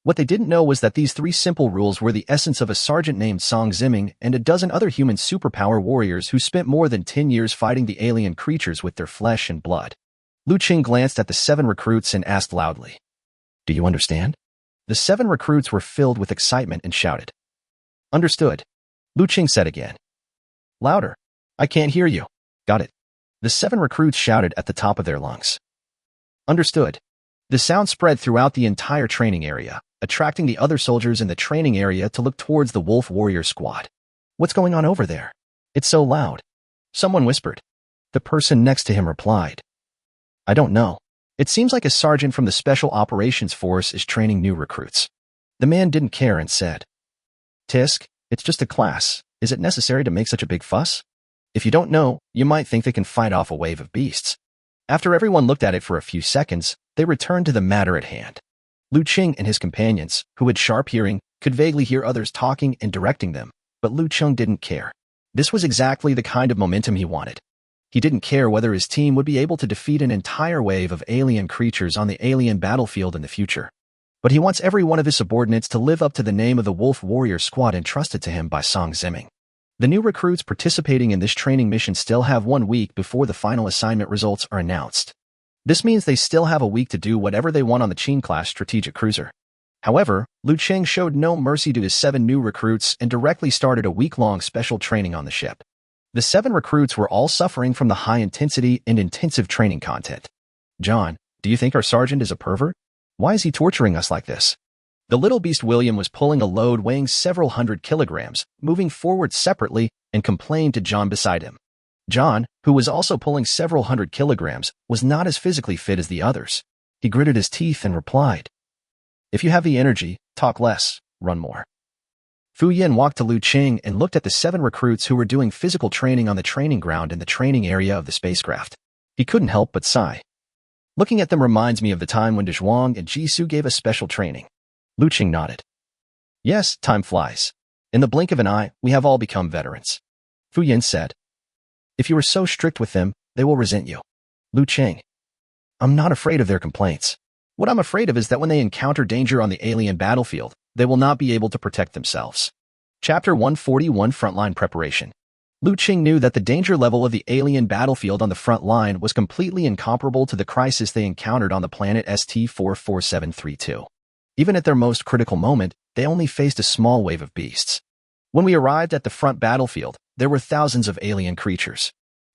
What they didn't know was that these 3 simple rules were the essence of a sergeant named Song Ziming and a dozen other human superpower warriors who spent more than 10 years fighting the alien creatures with their flesh and blood. Liu Cheng glanced at the 7 recruits and asked loudly, "Do you understand?" The 7 recruits were filled with excitement and shouted, "Understood." Liu Cheng said again, "Louder. I can't hear you." "Got it." The 7 recruits shouted at the top of their lungs. "Understood." The sound spread throughout the entire training area, attracting the other soldiers in the training area to look towards the Wolf Warrior Squad. "What's going on over there? It's so loud." Someone whispered. The person next to him replied, "I don't know. It seems like a sergeant from the Special Operations Force is training new recruits." The man didn't care and said, "Tisk, it's just a class. Is it necessary to make such a big fuss? If you don't know, you might think they can fight off a wave of beasts." After everyone looked at it for a few seconds, they returned to the matter at hand. Liu Cheng and his companions, who had sharp hearing, could vaguely hear others talking and directing them, but Liu Cheng didn't care. This was exactly the kind of momentum he wanted. He didn't care whether his team would be able to defeat an entire wave of alien creatures on the alien battlefield in the future. But he wants every one of his subordinates to live up to the name of the Wolf Warrior Squad entrusted to him by Song Ziming. The new recruits participating in this training mission still have 1 week before the final assignment results are announced. This means they still have a week to do whatever they want on the Qing-class strategic cruiser. However, Liu Cheng showed no mercy to his 7 new recruits and directly started a week-long special training on the ship. The 7 recruits were all suffering from the high intensity and intensive training content. "John, do you think our sergeant is a pervert? Why is he torturing us like this?" The little beast William was pulling a load weighing several hundred kilograms, moving forward separately, and complained to John beside him. John, who was also pulling several hundred kilograms, was not as physically fit as the others. He gritted his teeth and replied, "If you have the energy, talk less, run more." Fu Yin walked to Liu Cheng and looked at the 7 recruits who were doing physical training on the training ground in the training area of the spacecraft. He couldn't help but sigh. Looking at them reminds me of the time when Zhuang and Jisoo gave us special training. Liu Cheng nodded. Yes, time flies. In the blink of an eye, we have all become veterans. Fu Yin said. If you are so strict with them, they will resent you. Liu Cheng. I'm not afraid of their complaints. What I'm afraid of is that when they encounter danger on the alien battlefield, they will not be able to protect themselves. Chapter 141 Frontline Preparation. Liu Cheng knew that the danger level of the alien battlefield on the front line was completely incomparable to the crisis they encountered on the planet ST-44732. Even at their most critical moment, they only faced a small wave of beasts. When we arrived at the front battlefield, there were thousands of alien creatures.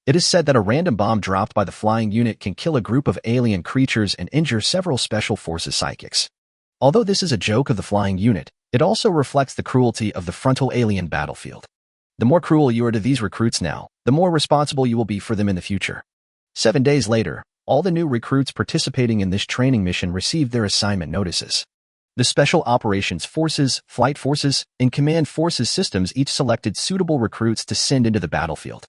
It is said that a random bomb dropped by the flying unit can kill a group of alien creatures and injure several special forces psychics. Although this is a joke of the flying unit, it also reflects the cruelty of the frontal alien battlefield. The more cruel you are to these recruits now, the more responsible you will be for them in the future. 7 days later, all the new recruits participating in this training mission received their assignment notices. The Special Operations Forces, Flight Forces, and Command Forces systems each selected suitable recruits to send into the battlefield.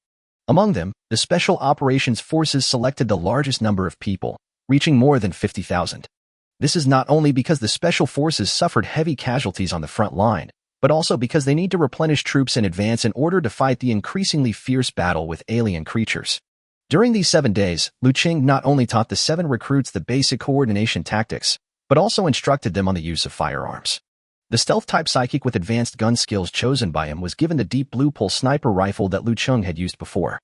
Among them, the Special Operations Forces selected the largest number of people, reaching more than 50,000. This is not only because the Special Forces suffered heavy casualties on the front line, but also because they need to replenish troops in advance in order to fight the increasingly fierce battle with alien creatures. During these 7 days, Liu Cheng not only taught the 7 recruits the basic coordination tactics, but also instructed them on the use of firearms. The stealth-type psychic with advanced gun skills chosen by him was given the deep blue pulse sniper rifle that Liu Cheng had used before.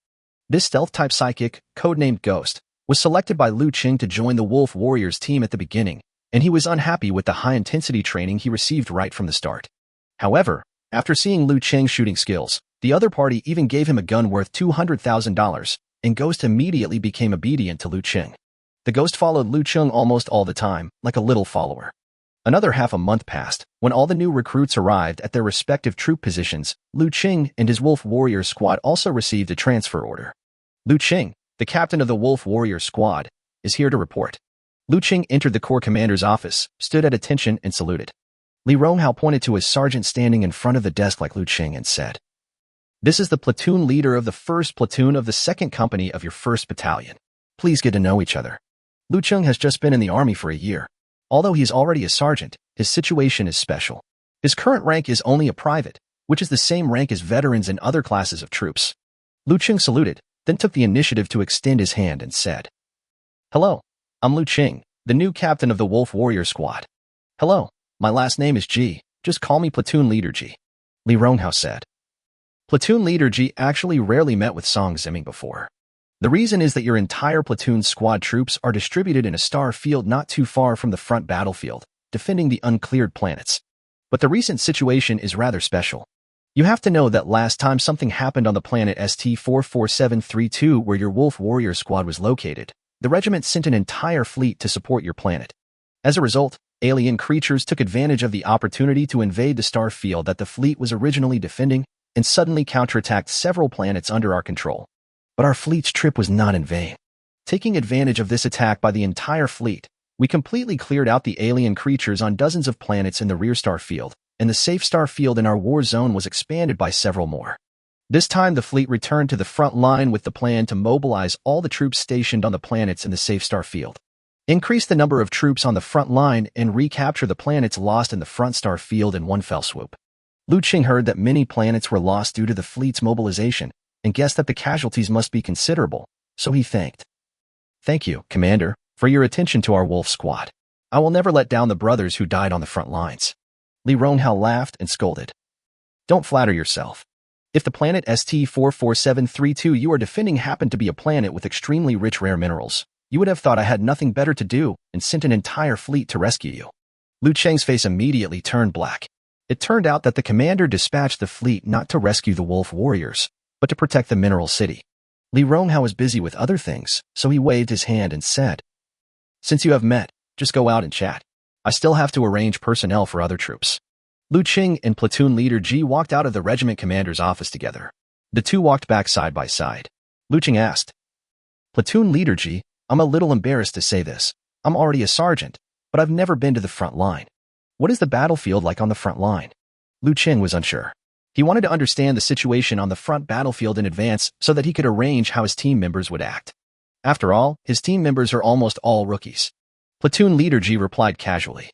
This stealth-type psychic, codenamed Ghost, was selected by Liu Cheng to join the Wolf Warriors team at the beginning, and he was unhappy with the high-intensity training he received right from the start. However, after seeing Liu Cheng's shooting skills, the other party even gave him a gun worth $200,000, and Ghost immediately became obedient to Liu Cheng. The Ghost followed Liu Cheng almost all the time, like a little follower. Another half a month passed. When all the new recruits arrived at their respective troop positions, Liu Cheng and his Wolf Warrior squad also received a transfer order. Liu Cheng, the captain of the Wolf Warrior squad, is here to report. Liu Cheng entered the Corps Commander's office, stood at attention, and saluted. Li Ronghao pointed to his sergeant standing in front of the desk like Liu Cheng and said, "This is the platoon leader of the 1st platoon of the 2nd company of your 1st battalion. Please get to know each other." Liu Cheng has just been in the army for a year. Although he is already a sergeant, his situation is special. His current rank is only a private, which is the same rank as veterans in other classes of troops. Liu Cheng saluted, then took the initiative to extend his hand and said, "Hello, I'm Liu Cheng, the new captain of the Wolf Warrior squad." "Hello, my last name is Ji, just call me Platoon Leader Ji," Li Ronghao said. Platoon Leader Ji actually rarely met with Song Ziming before. The reason is that your entire platoon's squad troops are distributed in a star field not too far from the front battlefield, defending the uncleared planets. But the recent situation is rather special. You have to know that last time something happened on the planet ST-44732 where your Wolf Warrior squad was located, the regiment sent an entire fleet to support your planet. As a result, alien creatures took advantage of the opportunity to invade the star field that the fleet was originally defending and suddenly counterattacked several planets under our control. But our fleet's trip was not in vain. Taking advantage of this attack by the entire fleet, we completely cleared out the alien creatures on dozens of planets in the rear star field, and the safe star field in our war zone was expanded by several more. This time the fleet returned to the front line with the plan to mobilize all the troops stationed on the planets in the safe star field, increase the number of troops on the front line, and recapture the planets lost in the front star field in one fell swoop. Liu Cheng heard that many planets were lost due to the fleet's mobilization, and guessed that the casualties must be considerable, so he thanked. "Thank you, Commander, for your attention to our Wolf squad. I will never let down the brothers who died on the front lines." Li Ronghao laughed and scolded. "Don't flatter yourself. If the planet ST-44732 you are defending happened to be a planet with extremely rich rare minerals, you would have thought I had nothing better to do and sent an entire fleet to rescue you." Liu Cheng's face immediately turned black. It turned out that the commander dispatched the fleet not to rescue the Wolf Warriors, but to protect the Mineral City. Li Ronghao was busy with other things, so he waved his hand and said, "Since you have met, just go out and chat. I still have to arrange personnel for other troops." Liu Cheng and Platoon Leader Ji walked out of the regiment commander's office together. The two walked back side by side. Liu Cheng asked, "Platoon Leader Ji, I'm a little embarrassed to say this. I'm already a sergeant, but I've never been to the front line. What is the battlefield like on the front line?" Liu Cheng was unsure. He wanted to understand the situation on the front battlefield in advance so that he could arrange how his team members would act. After all, his team members are almost all rookies. Platoon Leader Ji replied casually.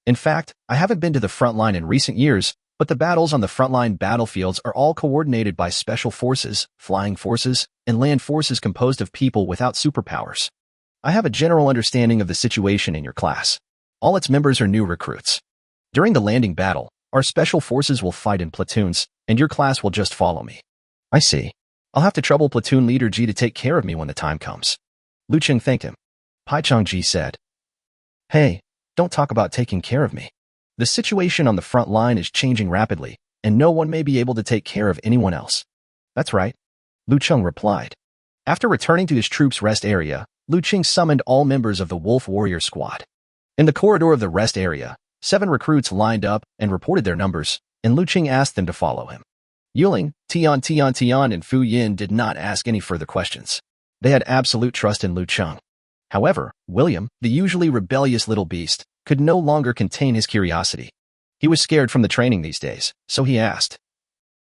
In fact, I haven't been to the front line in recent years, but the battles on the frontline battlefields are all coordinated by special forces, flying forces, and land forces composed of people without superpowers. I have a general understanding of the situation in your class. All its members are new recruits. During the landing battle, our special forces will fight in platoons, and your class will just follow me. I see. I'll have to trouble Platoon Leader Ji to take care of me when the time comes. Liu Cheng thanked him. Pai Changji said, Hey, don't talk about taking care of me. The situation on the front line is changing rapidly, and no one may be able to take care of anyone else. That's right, Liu Cheng replied. After returning to his troops' rest area, Liu Cheng summoned all members of the Wolf Warrior Squad. In the corridor of the rest area, 7 recruits lined up and reported their numbers, and Liu Cheng asked them to follow him. Yuling, Tian, and Fu Yin did not ask any further questions. They had absolute trust in Liu Cheng. However, William, the usually rebellious little beast, could no longer contain his curiosity. He was scared from the training these days, so he asked,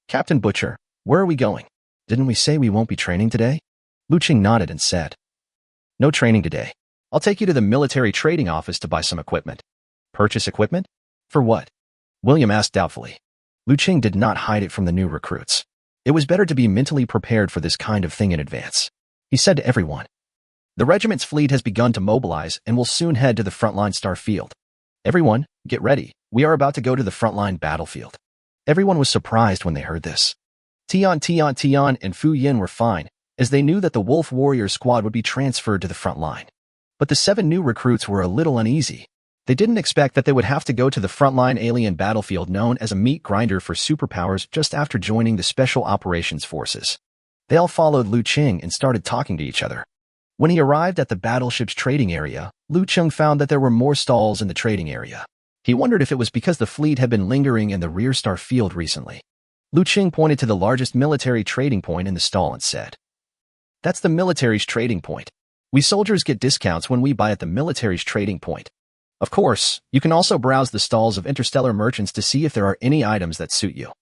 Captain Butcher, where are we going? Didn't we say we won't be training today? Liu Cheng nodded and said, No training today. I'll take you to the military trading office to buy some equipment. Purchase equipment? For what? William asked doubtfully. Liu Cheng did not hide it from the new recruits. It was better to be mentally prepared for this kind of thing in advance. He said to everyone, The regiment's fleet has begun to mobilize and will soon head to the frontline star field. Everyone, get ready. We are about to go to the frontline battlefield. Everyone was surprised when they heard this. Tian, and Fu Yin were fine, as they knew that the Wolf Warrior Squad would be transferred to the front line. But the 7 new recruits were a little uneasy. They didn't expect that they would have to go to the frontline alien battlefield known as a meat grinder for superpowers just after joining the Special Operations Forces. They all followed Liu Cheng and started talking to each other. When he arrived at the battleship's trading area, Liu Cheng found that there were more stalls in the trading area. He wondered if it was because the fleet had been lingering in the rear star field recently. Liu Cheng pointed to the largest military trading point in the stall and said, That's the military's trading point. We soldiers get discounts when we buy at the military's trading point. Of course, you can also browse the stalls of interstellar merchants to see if there are any items that suit you.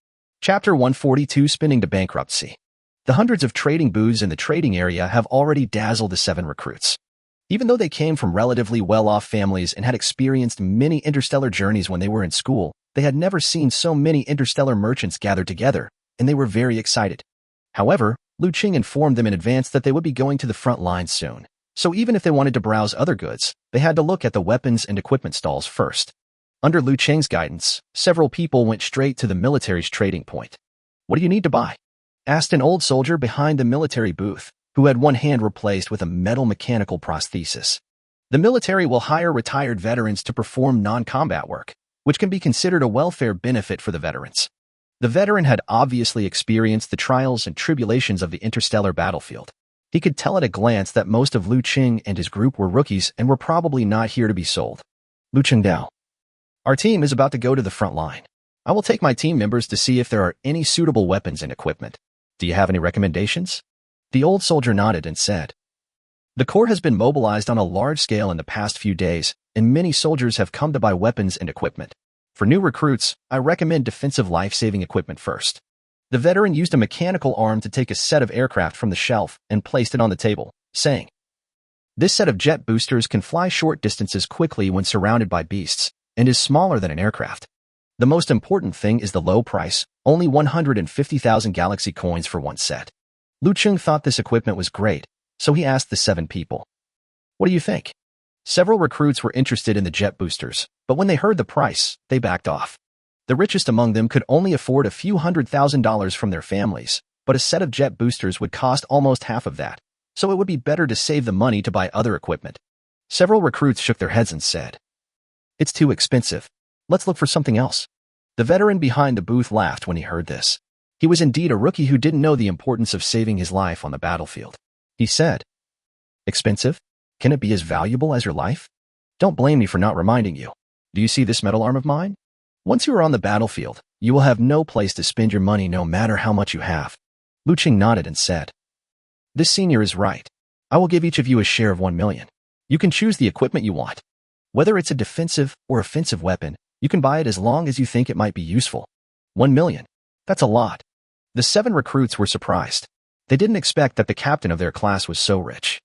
Chapter 142 Spinning to Bankruptcy. The hundreds of trading booths in the trading area have already dazzled the 7 recruits. Even though they came from relatively well-off families and had experienced many interstellar journeys when they were in school, they had never seen so many interstellar merchants gathered together, and they were very excited. However, Liu Cheng informed them in advance that they would be going to the front lines soon. So even if they wanted to browse other goods, they had to look at the weapons and equipment stalls first. Under Liu Cheng's guidance, several people went straight to the military's trading point. What do you need to buy? Asked an old soldier behind the military booth, who had one hand replaced with a metal mechanical prosthesis. The military will hire retired veterans to perform non-combat work, which can be considered a welfare benefit for the veterans. The veteran had obviously experienced the trials and tribulations of the interstellar battlefield. He could tell at a glance that most of Liu Cheng and his group were rookies and were probably not here to be sold. Liu Cheng Dao. Our team is about to go to the front line. I will take my team members to see if there are any suitable weapons and equipment. Do you have any recommendations? The old soldier nodded and said, The Corps has been mobilized on a large scale in the past few days, and many soldiers have come to buy weapons and equipment. For new recruits, I recommend defensive life-saving equipment first. The veteran used a mechanical arm to take a set of aircraft from the shelf and placed it on the table, saying, This set of jet boosters can fly short distances quickly when surrounded by beasts, and is smaller than an aircraft. The most important thing is the low price, only 150,000 galaxy coins for one set. Liu Cheng thought this equipment was great, so he asked the 7 people, What do you think? Several recruits were interested in the jet boosters, but when they heard the price, they backed off. The richest among them could only afford a few $100,000 from their families, but a set of jet boosters would cost almost half of that, so it would be better to save the money to buy other equipment. Several recruits shook their heads and said, It's too expensive. Let's look for something else. The veteran behind the booth laughed when he heard this. He was indeed a rookie who didn't know the importance of saving his life on the battlefield. He said, Expensive? Can it be as valuable as your life? Don't blame me for not reminding you. Do you see this metal arm of mine? Once you are on the battlefield, you will have no place to spend your money no matter how much you have. Liu Cheng nodded and said, This senior is right. I will give each of you a share of 1 million. You can choose the equipment you want. Whether it's a defensive or offensive weapon, you can buy it as long as you think it might be useful. 1 million. That's a lot. The 7 recruits were surprised. They didn't expect that the captain of their class was so rich.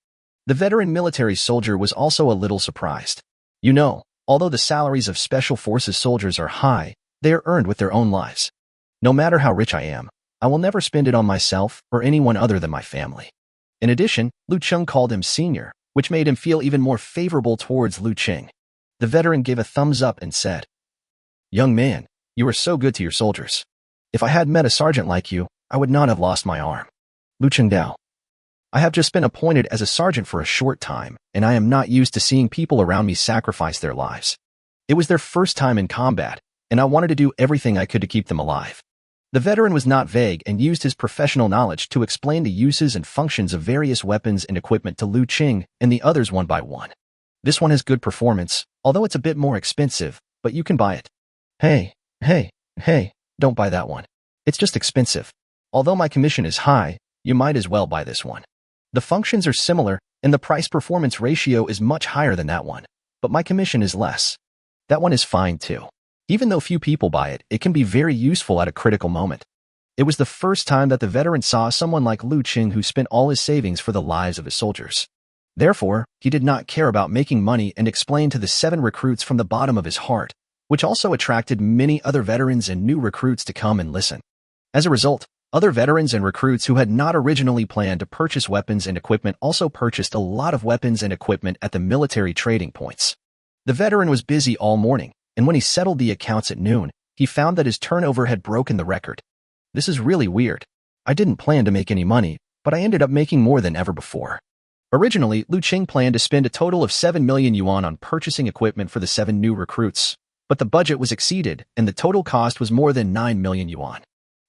The veteran military soldier was also a little surprised. You know, although the salaries of special forces soldiers are high, they are earned with their own lives. No matter how rich I am, I will never spend it on myself or anyone other than my family. In addition, Liu Cheng called him senior, which made him feel even more favorable towards Liu Cheng. The veteran gave a thumbs up and said, "Young man, you are so good to your soldiers. If I had met a sergeant like you, I would not have lost my arm." Liu Cheng Dao. I have just been appointed as a sergeant for a short time, and I am not used to seeing people around me sacrifice their lives. It was their first time in combat, and I wanted to do everything I could to keep them alive. The veteran was not vague and used his professional knowledge to explain the uses and functions of various weapons and equipment to Liu Cheng and the others one by one. This one has good performance, although it's a bit more expensive, but you can buy it. Hey, don't buy that one. It's just expensive. Although my commission is high, you might as well buy this one. The functions are similar, and the price-performance ratio is much higher than that one, but my commission is less. That one is fine too. Even though few people buy it, it can be very useful at a critical moment. It was the first time that the veteran saw someone like Liu Cheng who spent all his savings for the lives of his soldiers. Therefore, he did not care about making money and explained to the 7 recruits from the bottom of his heart, which also attracted many other veterans and new recruits to come and listen. As a result, other veterans and recruits who had not originally planned to purchase weapons and equipment also purchased a lot of weapons and equipment at the military trading points. The veteran was busy all morning, and when he settled the accounts at noon, he found that his turnover had broken the record. This is really weird. I didn't plan to make any money, but I ended up making more than ever before. Originally, Liu Cheng planned to spend a total of 7 million yuan on purchasing equipment for the 7 new recruits, but the budget was exceeded and the total cost was more than 9 million yuan.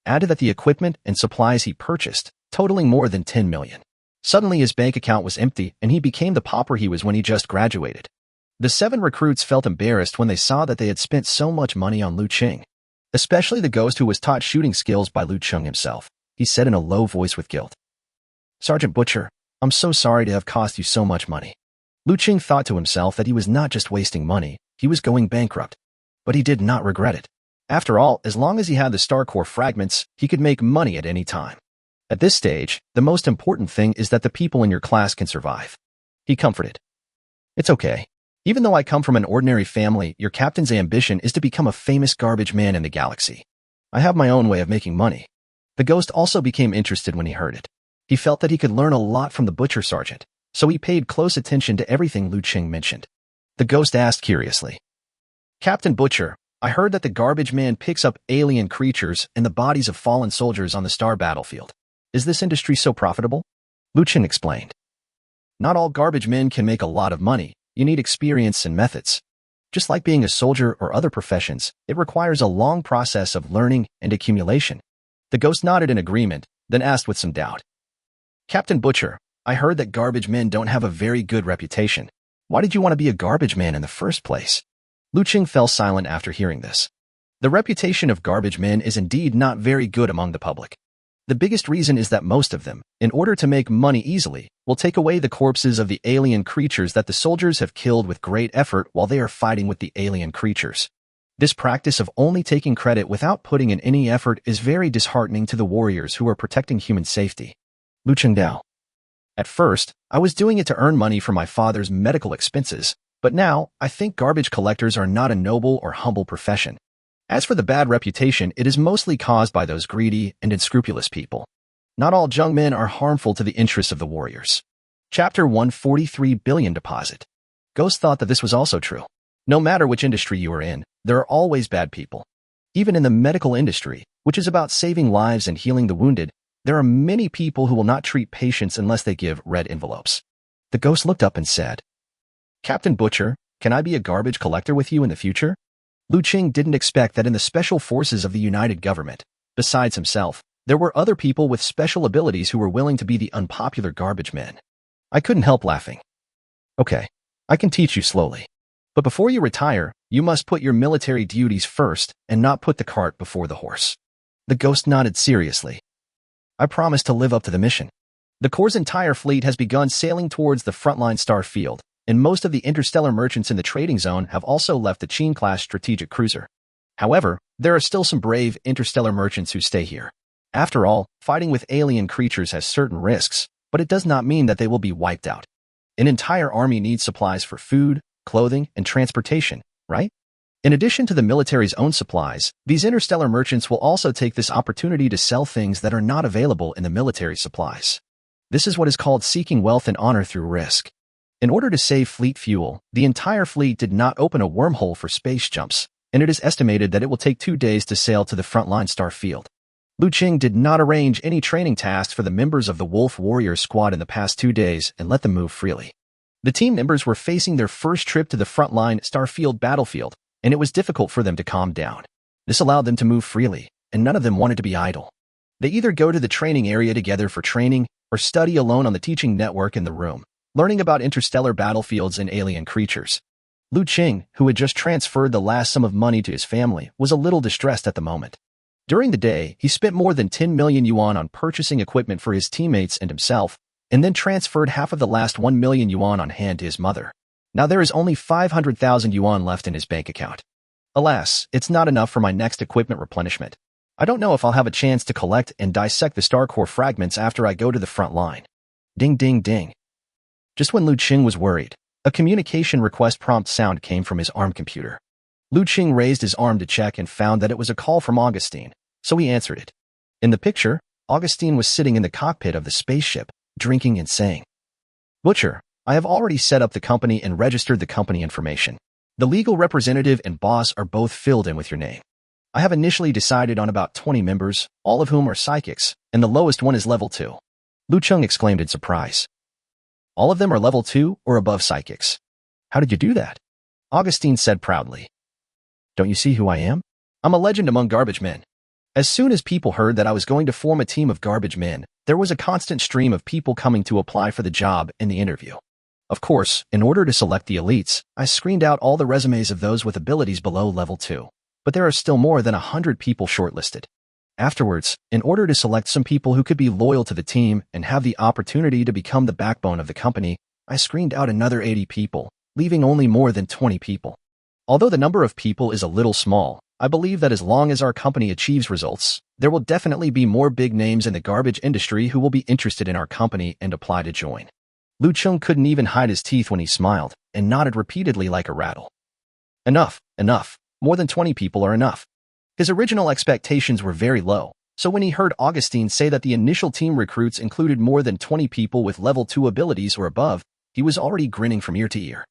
Add to that the equipment and supplies he purchased, totaling more than 10 million. Suddenly his bank account was empty and he became the pauper he was when he just graduated. The 7 recruits felt embarrassed when they saw that they had spent so much money on Liu Cheng. Especially the ghost who was taught shooting skills by Liu Cheng himself. He said in a low voice with guilt, "Sergeant Butcher, I'm so sorry to have cost you so much money." Liu Cheng thought to himself that he was not just wasting money, he was going bankrupt. But he did not regret it. After all, as long as he had the star core fragments, he could make money at any time. At this stage, the most important thing is that the people in your class can survive. He comforted. "It's okay. Even though I come from an ordinary family, your captain's ambition is to become a famous garbage man in the galaxy. I have my own way of making money." The ghost also became interested when he heard it. He felt that he could learn a lot from the butcher sergeant, so he paid close attention to everything Liu Cheng mentioned. The ghost asked curiously, "Captain Butcher, I heard that the garbage man picks up alien creatures and the bodies of fallen soldiers on the star battlefield. Is this industry so profitable?" Liu Cheng explained. "Not all garbage men can make a lot of money. You need experience and methods. Just like being a soldier or other professions, it requires a long process of learning and accumulation." The ghost nodded in agreement, then asked with some doubt, "Captain Butcher, I heard that garbage men don't have a very good reputation. Why did you want to be a garbage man in the first place?" Liu Cheng fell silent after hearing this. The reputation of garbage men is indeed not very good among the public. The biggest reason is that most of them, in order to make money easily, will take away the corpses of the alien creatures that the soldiers have killed with great effort while they are fighting with the alien creatures. This practice of only taking credit without putting in any effort is very disheartening to the warriors who are protecting human safety. Liu Cheng Dao. At first, I was doing it to earn money for my father's medical expenses, but now I think garbage collectors are not a noble or humble profession. As for the bad reputation, it is mostly caused by those greedy and unscrupulous people. Not all young men are harmful to the interests of the warriors. Chapter 143 Billion Deposit. Ghost thought that this was also true. No matter which industry you are in, there are always bad people. Even in the medical industry, which is about saving lives and healing the wounded, there are many people who will not treat patients unless they give red envelopes. The ghost looked up and said, "Captain Butcher, can I be a garbage collector with you in the future?" Liu Cheng didn't expect that in the special forces of the United Government, besides himself, there were other people with special abilities who were willing to be the unpopular garbage men. I couldn't help laughing. "Okay, I can teach you slowly. But before you retire, you must put your military duties first and not put the cart before the horse." The ghost nodded seriously. "I promise to live up to the mission." The Corps' entire fleet has begun sailing towards the frontline star field, and most of the interstellar merchants in the trading zone have also left the Qin-class strategic cruiser. However, there are still some brave interstellar merchants who stay here. After all, fighting with alien creatures has certain risks, but it does not mean that they will be wiped out. An entire army needs supplies for food, clothing, and transportation, right? In addition to the military's own supplies, these interstellar merchants will also take this opportunity to sell things that are not available in the military supplies. This is what is called seeking wealth and honor through risk. In order to save fleet fuel, the entire fleet did not open a wormhole for space jumps, and it is estimated that it will take 2 days to sail to the frontline star field. Liu Cheng did not arrange any training tasks for the members of the Wolf Warrior squad in the past 2 days and let them move freely. The team members were facing their first trip to the frontline starfield battlefield, and it was difficult for them to calm down. This allowed them to move freely, and none of them wanted to be idle. They either go to the training area together for training or study alone on the teaching network in the room, learning about interstellar battlefields and alien creatures. Liu Cheng, who had just transferred the last sum of money to his family, was a little distressed at the moment. During the day, he spent more than 10 million yuan on purchasing equipment for his teammates and himself, and then transferred half of the last 1 million yuan on hand to his mother. Now there is only 500,000 yuan left in his bank account. Alas, it's not enough for my next equipment replenishment. I don't know if I'll have a chance to collect and dissect the star core fragments after I go to the front line. Ding ding ding. Just when Liu Cheng was worried, a communication request prompt sound came from his ARM computer. Liu Cheng raised his arm to check and found that it was a call from Augustine, so he answered it. In the picture, Augustine was sitting in the cockpit of the spaceship, drinking and saying, "Butcher, I have already set up the company and registered the company information. The legal representative and boss are both filled in with your name. I have initially decided on about 20 members, all of whom are psychics, and the lowest one is level 2. Liu Cheng exclaimed in surprise. All of them are level 2 or above psychics. How did you do that? Augustine said proudly. Don't you see who I am? I'm a legend among garbage men. As soon as people heard that I was going to form a team of garbage men, there was a constant stream of people coming to apply for the job and the interview. Of course, in order to select the elites, I screened out all the resumes of those with abilities below level 2. But there are still more than 100 people shortlisted. Afterwards, in order to select some people who could be loyal to the team and have the opportunity to become the backbone of the company, I screened out another 80 people, leaving only more than 20 people. Although the number of people is a little small, I believe that as long as our company achieves results, there will definitely be more big names in the garbage industry who will be interested in our company and apply to join. Liu Cheng couldn't even hide his teeth when he smiled and nodded repeatedly like a rattle. Enough, enough. More than 20 people are enough. His original expectations were very low, so when he heard Augustine say that the initial team recruits included more than 20 people with level 2 abilities or above, he was already grinning from ear to ear.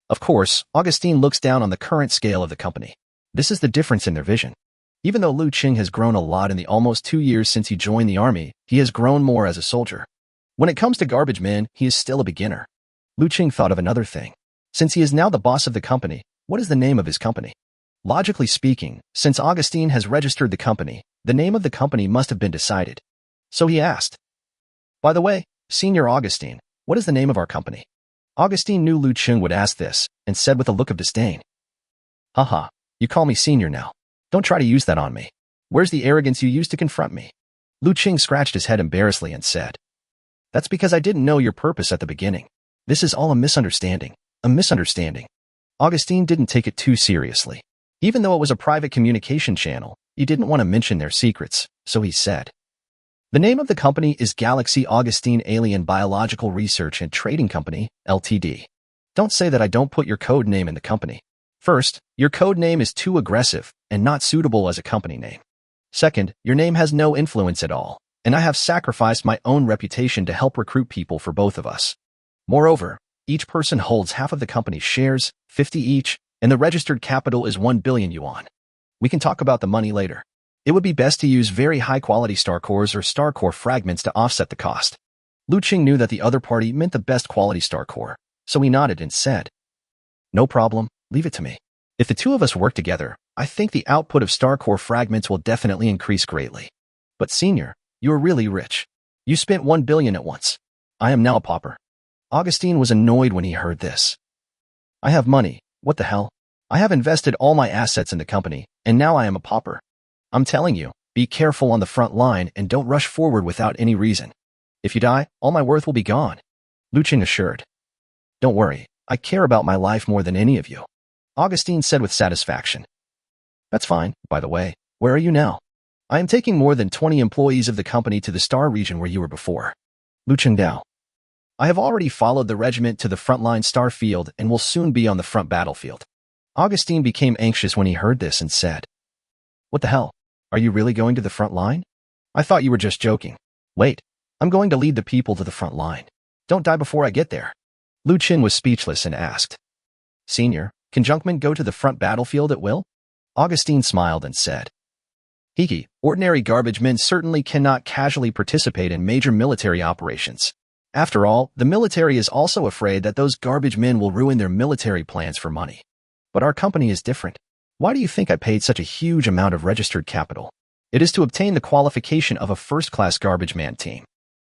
Of course, Augustine looks down on the current scale of the company. This is the difference in their vision. Even though Liu Cheng has grown a lot in the almost 2 years since he joined the army, he has grown more as a soldier. When it comes to garbage men, he is still a beginner. Liu Cheng thought of another thing. Since he is now the boss of the company, what is the name of his company? Logically speaking, since Augustine has registered the company, the name of the company must have been decided. So he asked, By the way, Senior Augustine, what is the name of our company? Augustine knew Liu Cheng would ask this, and said with a look of disdain, Haha, you call me senior now. Don't try to use that on me. Where's the arrogance you used to confront me? Liu Cheng scratched his head embarrassedly and said, That's because I didn't know your purpose at the beginning. This is all a misunderstanding. A misunderstanding. Augustine didn't take it too seriously. Even though it was a private communication channel, he didn't want to mention their secrets, so he said, The name of the company is Galaxy Augustine Alien Biological Research and Trading Company, Ltd. Don't say that I don't put your code name in the company. First, your code name is too aggressive and not suitable as a company name. Second, your name has no influence at all, and I have sacrificed my own reputation to help recruit people for both of us. Moreover, each person holds half of the company's shares, 50 each, and the registered capital is 1 billion yuan. We can talk about the money later. It would be best to use very high-quality star cores or star core fragments to offset the cost. Liu Cheng knew that the other party meant the best quality star core, so he nodded and said, No problem, leave it to me. If the two of us work together, I think the output of star core fragments will definitely increase greatly. But senior, you are really rich. You spent 1 billion at once. I am now a pauper. Augustine was annoyed when he heard this. I have money. What the hell? I have invested all my assets in the company, and now I am a pauper. I'm telling you, be careful on the front line and don't rush forward without any reason. If you die, all my worth will be gone. Liu Cheng assured. Don't worry, I care about my life more than any of you. Augustine said with satisfaction. That's fine, by the way. Where are you now? I am taking more than 20 employees of the company to the star region where you were before. Liu Cheng. I have already followed the regiment to the frontline star field and will soon be on the front battlefield. Augustine became anxious when he heard this and said, What the hell? Are you really going to the front line? I thought you were just joking. Wait, I'm going to lead the people to the front line. Don't die before I get there. Liu Cheng was speechless and asked, Senior, can Junkman go to the front battlefield at will? Augustine smiled and said, Hiki, ordinary garbage men certainly cannot casually participate in major military operations. After all, the military is also afraid that those garbage men will ruin their military plans for money. But our company is different. Why do you think I paid such a huge amount of registered capital? It is to obtain the qualification of a first-class garbage man team.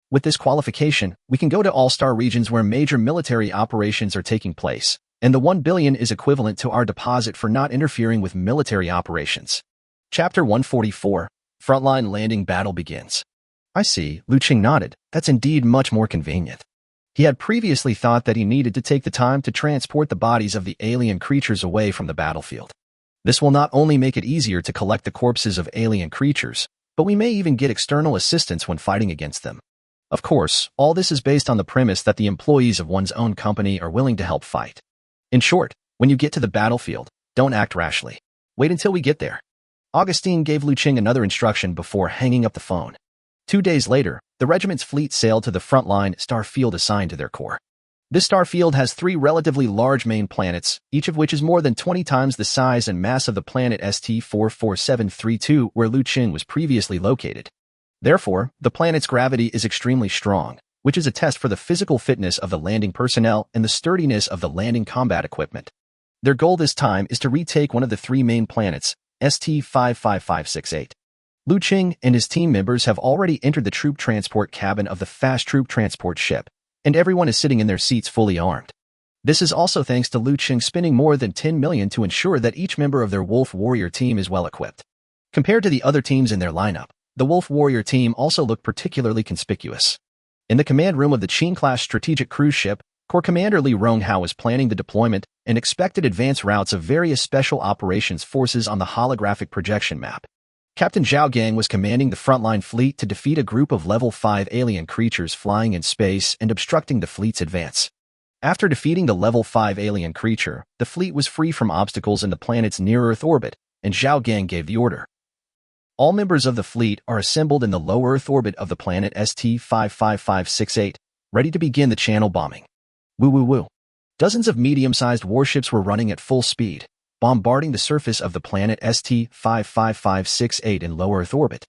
With this qualification, we can go to all-star regions where major military operations are taking place, and the 1 billion is equivalent to our deposit for not interfering with military operations. Chapter 144, Frontline Landing Battle Begins. I see, Liu Cheng nodded. That's indeed much more convenient. He had previously thought that he needed to take the time to transport the bodies of the alien creatures away from the battlefield. This will not only make it easier to collect the corpses of alien creatures, but we may even get external assistance when fighting against them. Of course, all this is based on the premise that the employees of one's own company are willing to help fight. In short, when you get to the battlefield, don't act rashly. Wait until we get there. Augustine gave Liu Cheng another instruction before hanging up the phone. 2 days later, the regiment's fleet sailed to the frontline star field assigned to their corps. This star field has 3 relatively large main planets, each of which is more than 20 times the size and mass of the planet ST44732 where Liu Cheng was previously located. Therefore, the planet's gravity is extremely strong, which is a test for the physical fitness of the landing personnel and the sturdiness of the landing combat equipment. Their goal this time is to retake one of the 3 main planets, ST55568. Liu Cheng and his team members have already entered the troop transport cabin of the fast troop transport ship, and everyone is sitting in their seats fully armed. This is also thanks to Liu Cheng spending more than 10 million to ensure that each member of their Wolf Warrior team is well equipped. Compared to the other teams in their lineup, the Wolf Warrior team also looked particularly conspicuous. In the command room of the Qing-class strategic cruise ship, Corps Commander Li Ronghao was planning the deployment and expected advance routes of various special operations forces on the holographic projection map. Captain Zhao Gang was commanding the frontline fleet to defeat a group of level 5 alien creatures flying in space and obstructing the fleet's advance. After defeating the level 5 alien creature, the fleet was free from obstacles in the planet's near-Earth orbit, and Zhao Gang gave the order. All members of the fleet are assembled in the low Earth orbit of the planet ST55568, ready to begin the channel bombing. Woo woo woo. Dozens of medium-sized warships were running at full speed, bombarding the surface of the planet ST55568 in low Earth orbit.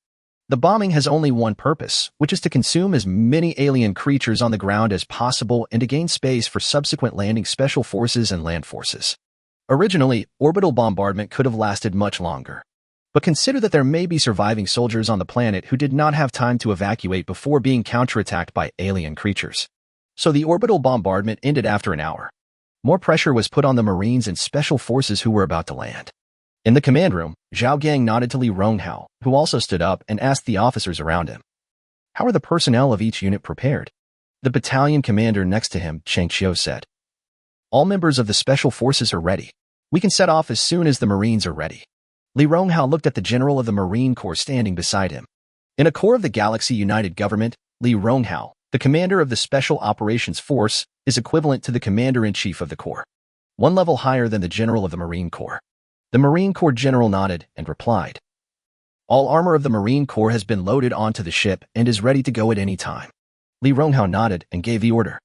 The bombing has only one purpose, which is to consume as many alien creatures on the ground as possible and to gain space for subsequent landing special forces and land forces. Originally, orbital bombardment could have lasted much longer. But consider that there may be surviving soldiers on the planet who did not have time to evacuate before being counterattacked by alien creatures. So the orbital bombardment ended after an hour. More pressure was put on the Marines and special forces who were about to land. In the command room, Zhao Gang nodded to Li Ronghao, who also stood up and asked the officers around him, How are the personnel of each unit prepared? The battalion commander next to him, Cheng Qiu, said, All members of the special forces are ready. We can set off as soon as the Marines are ready. Li Ronghao looked at the general of the Marine Corps standing beside him. In a corps of the Galaxy United Government, Li Ronghao, the commander of the Special Operations Force, is equivalent to the commander-in-chief of the Corps, one level higher than the general of the Marine Corps. The Marine Corps general nodded and replied, All armor of the Marine Corps has been loaded onto the ship and is ready to go at any time. Li Ronghao nodded and gave the order.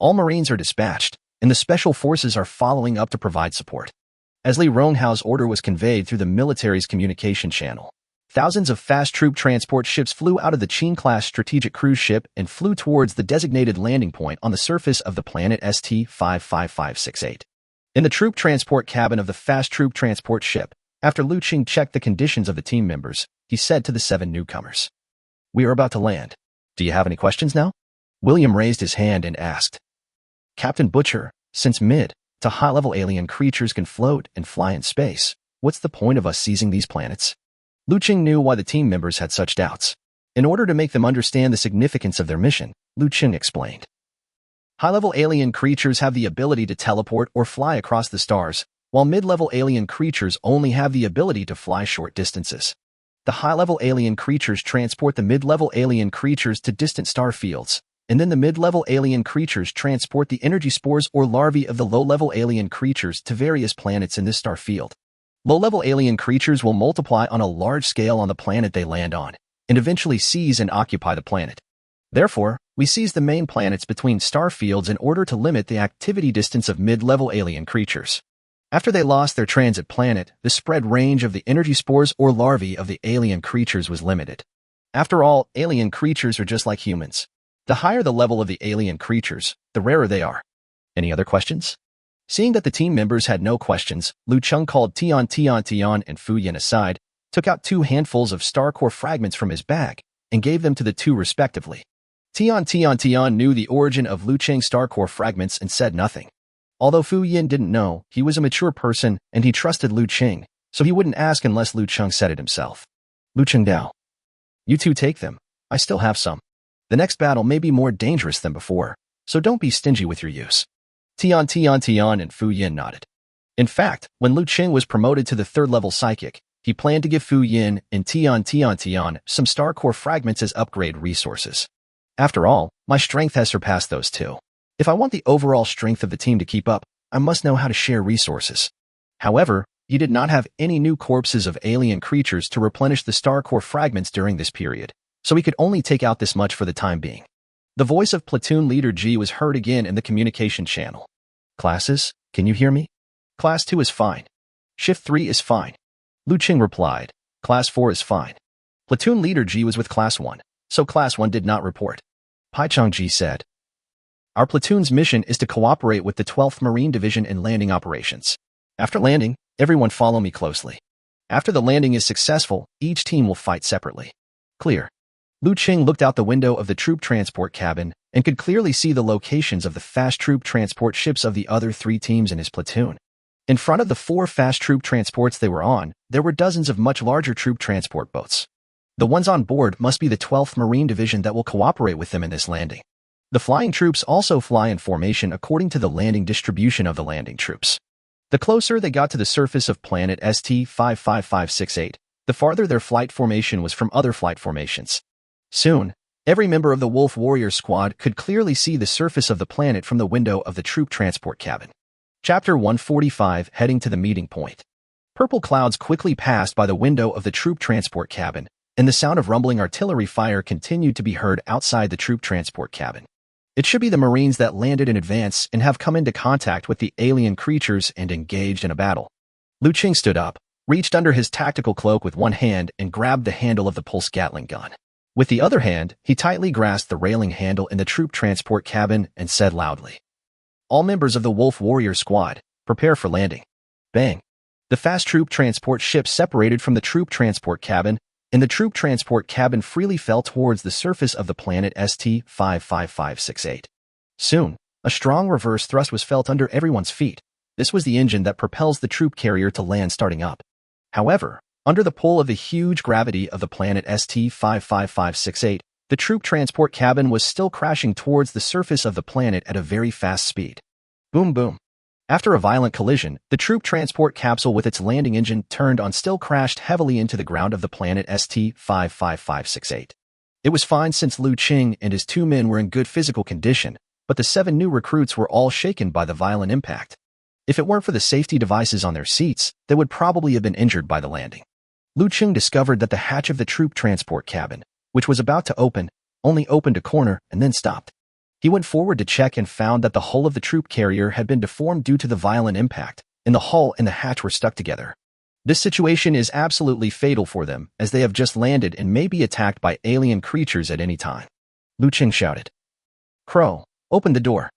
All Marines are dispatched, and the Special Forces are following up to provide support. As Li Ronghao's order was conveyed through the military's communication channel, thousands of fast troop transport ships flew out of the Qing-class strategic cruise ship and flew towards the designated landing point on the surface of the planet ST55568. In the troop transport cabin of the fast troop transport ship, after Liu Cheng checked the conditions of the team members, he said to the 7 newcomers, We are about to land. Do you have any questions now? William raised his hand and asked, Captain Butcher, since mid to high-level alien creatures can float and fly in space, what's the point of us seizing these planets? Liu Cheng knew why the team members had such doubts. In order to make them understand the significance of their mission, Liu Cheng explained. High-level alien creatures have the ability to teleport or fly across the stars, while mid-level alien creatures only have the ability to fly short distances. The high-level alien creatures transport the mid-level alien creatures to distant star fields, and then the mid-level alien creatures transport the energy spores or larvae of the low-level alien creatures to various planets in this star field. Low-level alien creatures will multiply on a large scale on the planet they land on, and eventually seize and occupy the planet. Therefore, we seize the main planets between star fields in order to limit the activity distance of mid-level alien creatures. After they lost their transit planet, the spread range of the energy spores or larvae of the alien creatures was limited. After all, alien creatures are just like humans. The higher the level of the alien creatures, the rarer they are. Any other questions? Seeing that the team members had no questions, Liu Cheng called Tian and Fu Yin aside, took out 2 handfuls of star core fragments from his bag, and gave them to the two respectively. Tian knew the origin of Liu Cheng's star core fragments and said nothing. Although Fu Yin didn't know, he was a mature person and he trusted Liu Cheng, so he wouldn't ask unless Liu Cheng said it himself. Liu Cheng Dao. You two take them. I still have some. The next battle may be more dangerous than before, so don't be stingy with your use. Tian and Fu Yin nodded. In fact, when Liu Cheng was promoted to the 3rd-level psychic, he planned to give Fu Yin and Tian some star core fragments as upgrade resources. After all, my strength has surpassed those two. If I want the overall strength of the team to keep up, I must know how to share resources. However, he did not have any new corpses of alien creatures to replenish the star core fragments during this period, so he could only take out this much for the time being. The voice of Platoon Leader G was heard again in the communication channel. Classes, can you hear me? Class 2 is fine. Shift 3 is fine. Liu Cheng replied. Class 4 is fine. Platoon Leader G was with Class 1, so Class 1 did not report. Paichang Ji said, our platoon's mission is to cooperate with the 12th Marine Division in landing operations. After landing, everyone follow me closely. After the landing is successful, each team will fight separately. Clear. Liu Cheng looked out the window of the troop transport cabin and could clearly see the locations of the fast troop transport ships of the other 3 teams in his platoon. In front of the 4 fast troop transports they were on, there were dozens of much larger troop transport boats. The ones on board must be the 12th Marine Division that will cooperate with them in this landing. The flying troops also fly in formation according to the landing distribution of the landing troops. The closer they got to the surface of planet ST-55568, the farther their flight formation was from other flight formations. Soon, every member of the Wolf Warrior squad could clearly see the surface of the planet from the window of the troop transport cabin. Chapter 145, Heading to the Meeting Point. Purple clouds quickly passed by the window of the troop transport cabin, and the sound of rumbling artillery fire continued to be heard outside the troop transport cabin. It should be the Marines that landed in advance and have come into contact with the alien creatures and engaged in a battle. Liu Cheng stood up, reached under his tactical cloak with one hand and grabbed the handle of the pulse Gatling gun. With the other hand, he tightly grasped the railing handle in the troop transport cabin and said loudly, all members of the Wolf Warrior squad, prepare for landing. Bang! The fast troop transport ship separated from the troop transport cabin, and the troop transport cabin freely fell towards the surface of the planet ST-55568. Soon, a strong reverse thrust was felt under everyone's feet. This was the engine that propels the troop carrier to land starting up. However, under the pull of the huge gravity of the planet ST-55568, the troop transport cabin was still crashing towards the surface of the planet at a very fast speed. Boom boom. After a violent collision, the troop transport capsule with its landing engine turned on still crashed heavily into the ground of the planet ST-55568. It was fine since Liu Cheng and his 2 men were in good physical condition, but the 7 new recruits were all shaken by the violent impact. If it weren't for the safety devices on their seats, they would probably have been injured by the landing. Liu Cheng discovered that the hatch of the troop transport cabin, which was about to open, only opened a corner and then stopped. He went forward to check and found that the hull of the troop carrier had been deformed due to the violent impact, and the hull and the hatch were stuck together. This situation is absolutely fatal for them, as they have just landed and may be attacked by alien creatures at any time. Liu Cheng shouted. Crow, open the door.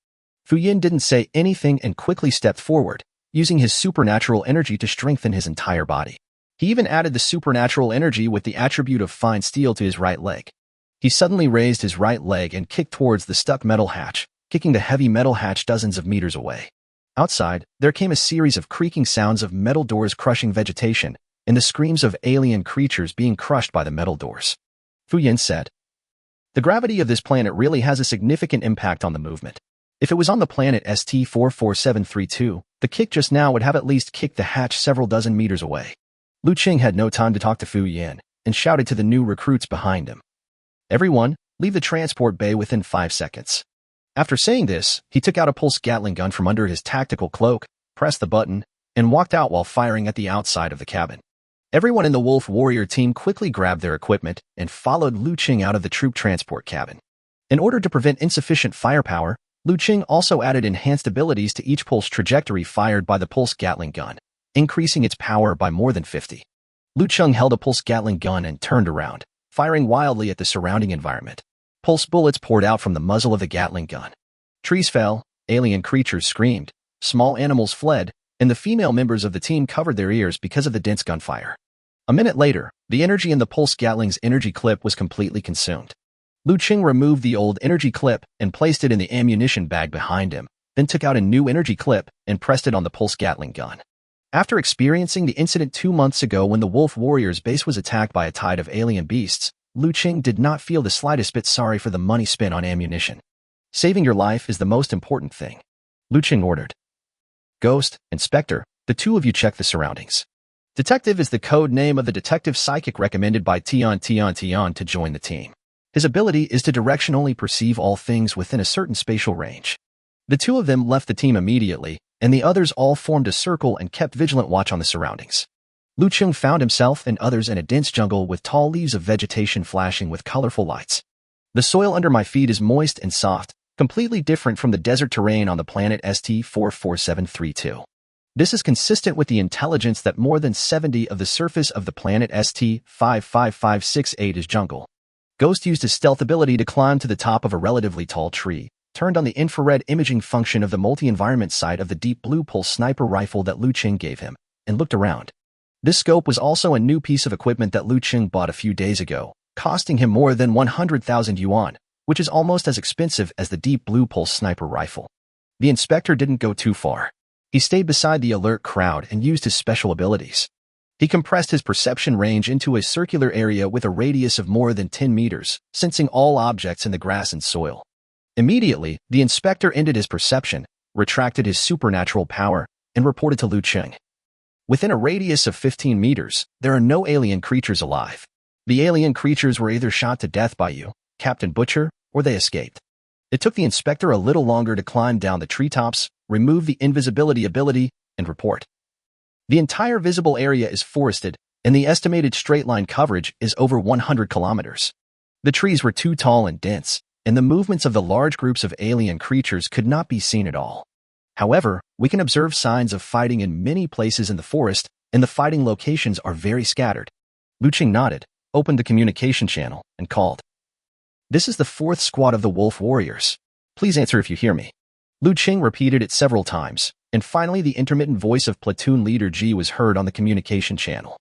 Fu Yin didn't say anything and quickly stepped forward, using his supernatural energy to strengthen his entire body. He even added the supernatural energy with the attribute of fine steel to his right leg. He suddenly raised his right leg and kicked towards the stuck metal hatch, kicking the heavy metal hatch dozens of meters away. Outside, there came a series of creaking sounds of metal doors crushing vegetation, and the screams of alien creatures being crushed by the metal doors. Fu Yin said, the gravity of this planet really has a significant impact on the movement. If it was on the planet ST-44732, the kick just now would have at least kicked the hatch several dozen meters away. Liu Cheng had no time to talk to Fu Yan and shouted to the new recruits behind him. Everyone, leave the transport bay within 5 seconds. After saying this, he took out a pulse Gatling gun from under his tactical cloak, pressed the button, and walked out while firing at the outside of the cabin. Everyone in the Wolf Warrior team quickly grabbed their equipment and followed Liu Cheng out of the troop transport cabin. In order to prevent insufficient firepower, Liu Cheng also added enhanced abilities to each pulse trajectory fired by the pulse Gatling gun, increasing its power by more than 50. Liu Cheng held a pulse Gatling gun and turned around, firing wildly at the surrounding environment. Pulse bullets poured out from the muzzle of the Gatling gun. Trees fell, alien creatures screamed, small animals fled, and the female members of the team covered their ears because of the dense gunfire. A minute later, the energy in the pulse Gatling's energy clip was completely consumed. Liu Cheng removed the old energy clip and placed it in the ammunition bag behind him, then took out a new energy clip and pressed it on the pulse Gatling gun. After experiencing the incident 2 months ago when the Wolf Warriors base was attacked by a tide of alien beasts, Liu Cheng did not feel the slightest bit sorry for the money spent on ammunition. Saving your life is the most important thing, Liu Cheng ordered. Ghost, Inspector, the two of you check the surroundings. Detective is the code name of the detective psychic recommended by Tian to join the team. His ability is to directionally perceive all things within a certain spatial range. The two of them left the team immediately, and the others all formed a circle and kept vigilant watch on the surroundings. Liu Cheng found himself and others in a dense jungle with tall leaves of vegetation flashing with colorful lights. The soil under my feet is moist and soft, completely different from the desert terrain on the planet ST-44732. This is consistent with the intelligence that more than 70% of the surface of the planet ST-55568 is jungle. Ghost used his stealth ability to climb to the top of a relatively tall tree, turned on the infrared imaging function of the multi-environment sight of the deep blue pulse sniper rifle that Liu Cheng gave him, and looked around. This scope was also a new piece of equipment that Liu Cheng bought a few days ago, costing him more than 100,000 yuan, which is almost as expensive as the deep blue pulse sniper rifle. The inspector didn't go too far. He stayed beside the alert crowd and used his special abilities. He compressed his perception range into a circular area with a radius of more than 10 meters, sensing all objects in the grass and soil. Immediately, the inspector ended his perception, retracted his supernatural power, and reported to Liu Cheng. Within a radius of 15 meters, there are no alien creatures alive. The alien creatures were either shot to death by you, Captain Butcher, or they escaped. It took the inspector a little longer to climb down the treetops, remove the invisibility ability, and report. The entire visible area is forested, and the estimated straight-line coverage is over 100 kilometers. The trees were too tall and dense, and the movements of the large groups of alien creatures could not be seen at all. However, we can observe signs of fighting in many places in the forest, and the fighting locations are very scattered. Liu Cheng nodded, opened the communication channel, and called. This is the 4th squad of the Wolf Warriors. Please answer if you hear me. Liu Cheng repeated it several times, and finally the intermittent voice of Platoon Leader G was heard on the communication channel.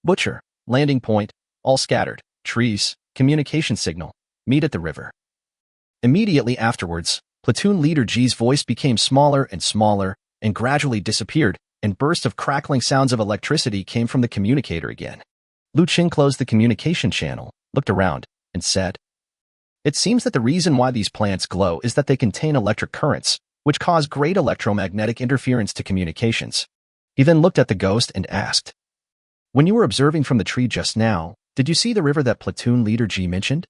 Butcher, landing point, all scattered, trees, communication signal, meet at the river. Immediately afterwards, Platoon Leader G's voice became smaller and gradually disappeared, and bursts of crackling sounds of electricity came from the communicator again. Liu Cheng closed the communication channel, looked around, and said, It seems that the reason why these plants glow is that they contain electric currents, which cause great electromagnetic interference to communications. He then looked at the ghost and asked, When you were observing from the tree just now, did you see the river that Platoon Leader G mentioned?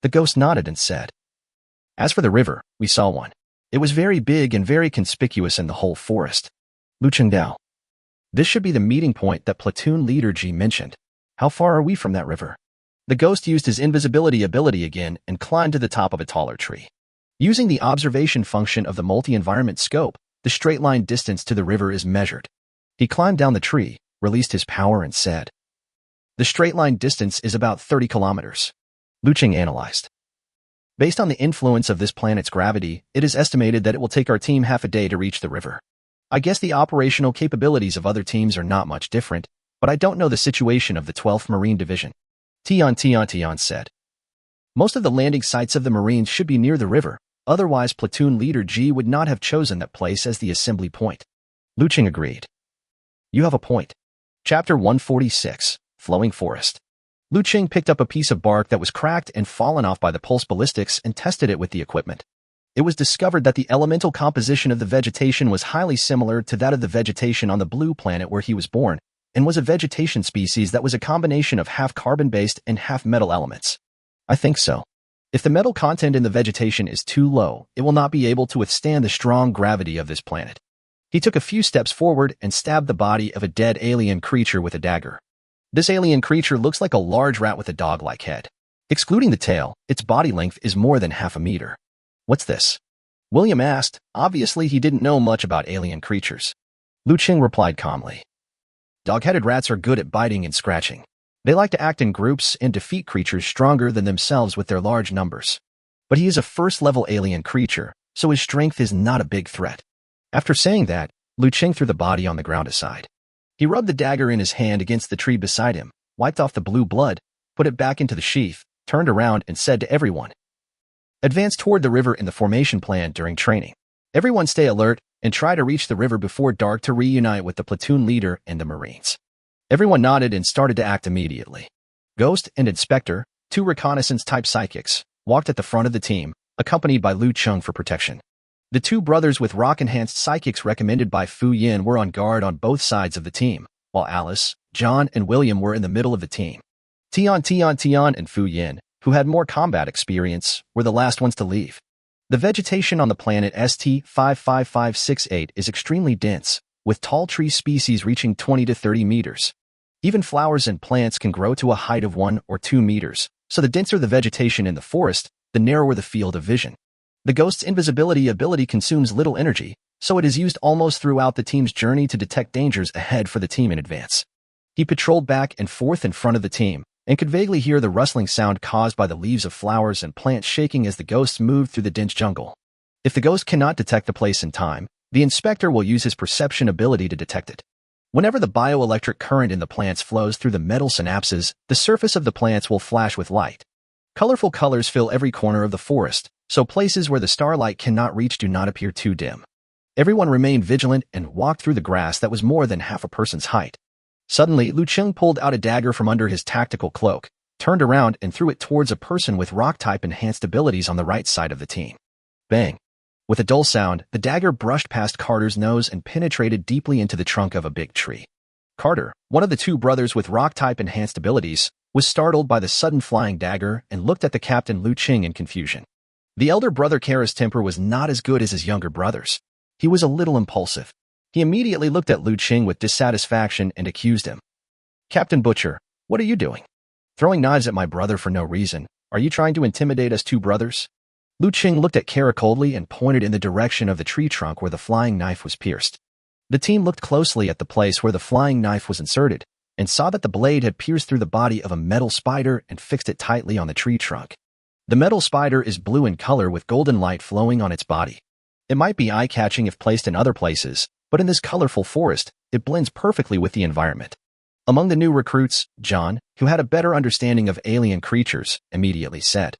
The ghost nodded and said, As for the river, we saw one. It was very big and very conspicuous in the whole forest. Liu Cheng Dao. This should be the meeting point that Platoon Leader G mentioned. How far are we from that river? The ghost used his invisibility ability again and climbed to the top of a taller tree. Using the observation function of the multi-environment scope, the straight-line distance to the river is measured. He climbed down the tree, released his power and said, The straight-line distance is about 30 kilometers. Liu Cheng analyzed. Based on the influence of this planet's gravity, it is estimated that it will take our team half a day to reach the river. I guess the operational capabilities of other teams are not much different, but I don't know the situation of the 12th Marine Division. Tian said. Most of the landing sites of the Marines should be near the river, otherwise Platoon Leader G would not have chosen that place as the assembly point. Liu Cheng agreed. You have a point. Chapter 146, Flowing Forest. Liu Cheng picked up a piece of bark that was cracked and fallen off by the pulse ballistics and tested it with the equipment. It was discovered that the elemental composition of the vegetation was highly similar to that of the vegetation on the blue planet where he was born, and was a vegetation species that was a combination of half carbon-based and half metal elements. I think so. If the metal content in the vegetation is too low, it will not be able to withstand the strong gravity of this planet. He took a few steps forward and stabbed the body of a dead alien creature with a dagger. This alien creature looks like a large rat with a dog-like head. Excluding the tail, its body length is more than half a meter. What's this? William asked. Obviously, he didn't know much about alien creatures. Liu Cheng replied calmly. Dog-headed rats are good at biting and scratching. They like to act in groups and defeat creatures stronger than themselves with their large numbers. But he is a first-level alien creature, so his strength is not a big threat. After saying that, Liu Cheng threw the body on the ground aside. He rubbed the dagger in his hand against the tree beside him, wiped off the blue blood, put it back into the sheath, turned around and said to everyone, "Advance toward the river in the formation plan during training. Everyone stay alert and try to reach the river before dark to reunite with the platoon leader and the Marines." Everyone nodded and started to act immediately. Ghost and Inspector, two reconnaissance-type psychics, walked at the front of the team, accompanied by Liu Cheng for protection. The two brothers with rock-enhanced psychics recommended by Fu Yin were on guard on both sides of the team, while Alice, John, and William were in the middle of the team. Tian, and Fu Yin, who had more combat experience, were the last ones to leave. The vegetation on the planet ST-55568 is extremely dense, with tall tree species reaching 20 to 30 meters. Even flowers and plants can grow to a height of 1 or 2 meters, so the denser the vegetation in the forest, the narrower the field of vision. The Ghost's invisibility ability consumes little energy, so it is used almost throughout the team's journey to detect dangers ahead for the team in advance. He patrolled back and forth in front of the team, and could vaguely hear the rustling sound caused by the leaves of flowers and plants shaking as the Ghosts moved through the dense jungle. If the Ghost cannot detect the place in time, the Inspector will use his perception ability to detect it. Whenever the bioelectric current in the plants flows through the metal synapses, the surface of the plants will flash with light. Colorful colors fill every corner of the forest, so places where the starlight cannot reach do not appear too dim. Everyone remained vigilant and walked through the grass that was more than half a person's height. Suddenly, Liu Cheng pulled out a dagger from under his tactical cloak, turned around and threw it towards a person with rock-type enhanced abilities on the right side of the team. Bang! With a dull sound, the dagger brushed past Carter's nose and penetrated deeply into the trunk of a big tree. Carter, one of the two brothers with rock-type enhanced abilities, was startled by the sudden flying dagger and looked at the captain Liu Cheng in confusion. The elder brother Kara's temper was not as good as his younger brother's. He was a little impulsive. He immediately looked at Liu Cheng with dissatisfaction and accused him. "Captain Butcher, what are you doing? Throwing knives at my brother for no reason. Are you trying to intimidate us two brothers?" Liu Cheng looked at Kara coldly and pointed in the direction of the tree trunk where the flying knife was pierced. The team looked closely at the place where the flying knife was inserted and saw that the blade had pierced through the body of a metal spider and fixed it tightly on the tree trunk. The metal spider is blue in color with golden light flowing on its body. It might be eye-catching if placed in other places, but in this colorful forest, it blends perfectly with the environment. Among the new recruits, John, who had a better understanding of alien creatures, immediately said,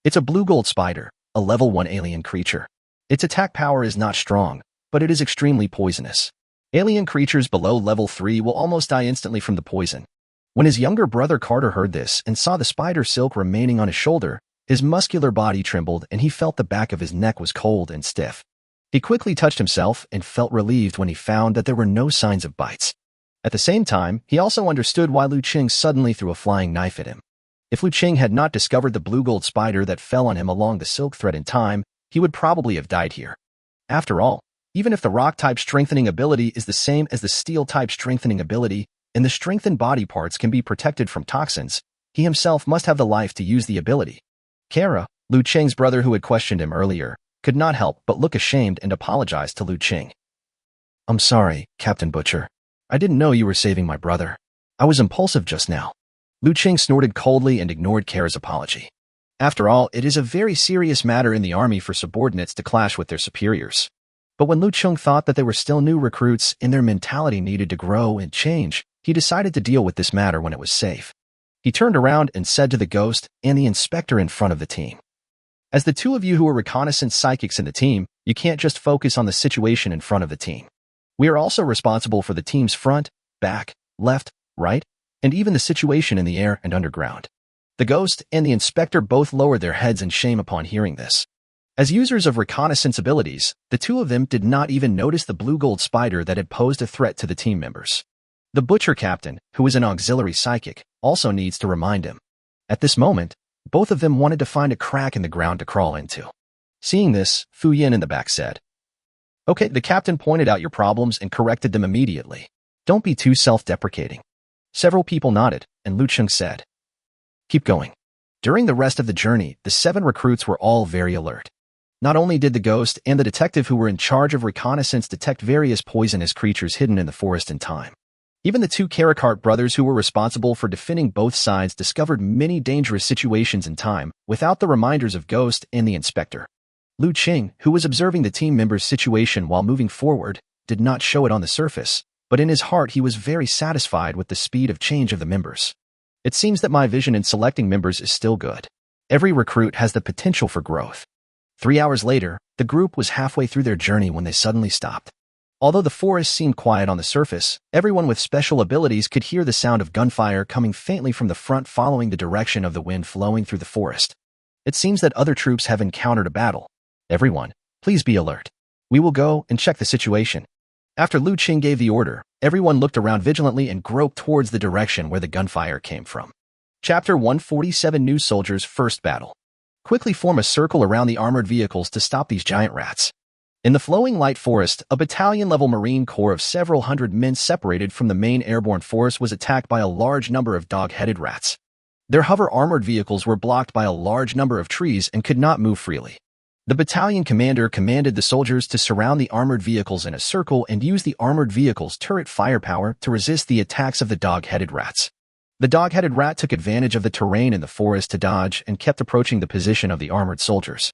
"It's a blue-gold spider, a level 1 alien creature. Its attack power is not strong, but it is extremely poisonous. Alien creatures below level 3 will almost die instantly from the poison." When his younger brother Carter heard this and saw the spider silk remaining on his shoulder, his muscular body trembled and he felt the back of his neck was cold and stiff. He quickly touched himself and felt relieved when he found that there were no signs of bites. At the same time, he also understood why Liu Cheng suddenly threw a flying knife at him. If Liu Cheng had not discovered the blue-gold spider that fell on him along the silk thread in time, he would probably have died here. After all, even if the rock-type strengthening ability is the same as the steel-type strengthening ability, and the strengthened body parts can be protected from toxins, he himself must have the life to use the ability. Kara, Liu Cheng's brother who had questioned him earlier, could not help but look ashamed and apologized to Liu Cheng. "I'm sorry, Captain Butcher. I didn't know you were saving my brother. I was impulsive just now." Liu Cheng snorted coldly and ignored Kara's apology. After all, it is a very serious matter in the army for subordinates to clash with their superiors. But when Liu Cheng thought that they were still new recruits and their mentality needed to grow and change, he decided to deal with this matter when it was safe. He turned around and said to the Ghost and the Inspector in front of the team, "As the two of you who are reconnaissance psychics in the team, you can't just focus on the situation in front of the team. We are also responsible for the team's front, back, left, right, and even the situation in the air and underground." The Ghost and the Inspector both lowered their heads in shame upon hearing this. As users of reconnaissance abilities, the two of them did not even notice the blue-gold spider that had posed a threat to the team members. The butcher captain, who is an auxiliary psychic, also needs to remind him. At this moment, both of them wanted to find a crack in the ground to crawl into. Seeing this, Fu Yin in the back said, "Okay," the captain pointed out your problems and corrected them immediately. "Don't be too self-deprecating." Several people nodded, and Liu Cheng said, "Keep going." During the rest of the journey, the 7 recruits were all very alert. Not only did the ghost and the detective who were in charge of reconnaissance detect various poisonous creatures hidden in the forest in time. Even the 2 Karakart brothers who were responsible for defending both sides discovered many dangerous situations in time without the reminders of Ghost and the inspector. Liu Cheng, who was observing the team members' situation while moving forward, did not show it on the surface, but in his heart he was very satisfied with the speed of change of the members. It seems that my vision in selecting members is still good. Every recruit has the potential for growth. 3 hours later, the group was halfway through their journey when they suddenly stopped. Although the forest seemed quiet on the surface, everyone with special abilities could hear the sound of gunfire coming faintly from the front following the direction of the wind flowing through the forest. It seems that other troops have encountered a battle. Everyone, please be alert. We will go and check the situation. After Liu Cheng gave the order, everyone looked around vigilantly and groped towards the direction where the gunfire came from. Chapter 147 New Soldiers First Battle. Quickly form a circle around the armored vehicles to stop these giant rats. In the flowing light forest, a battalion-level Marine Corps of several hundred men separated from the main airborne force was attacked by a large number of dog-headed rats. Their hover armored vehicles were blocked by a large number of trees and could not move freely. The battalion commander commanded the soldiers to surround the armored vehicles in a circle and use the armored vehicles' turret firepower to resist the attacks of the dog-headed rats. The dog-headed rat took advantage of the terrain in the forest to dodge and kept approaching the position of the armored soldiers.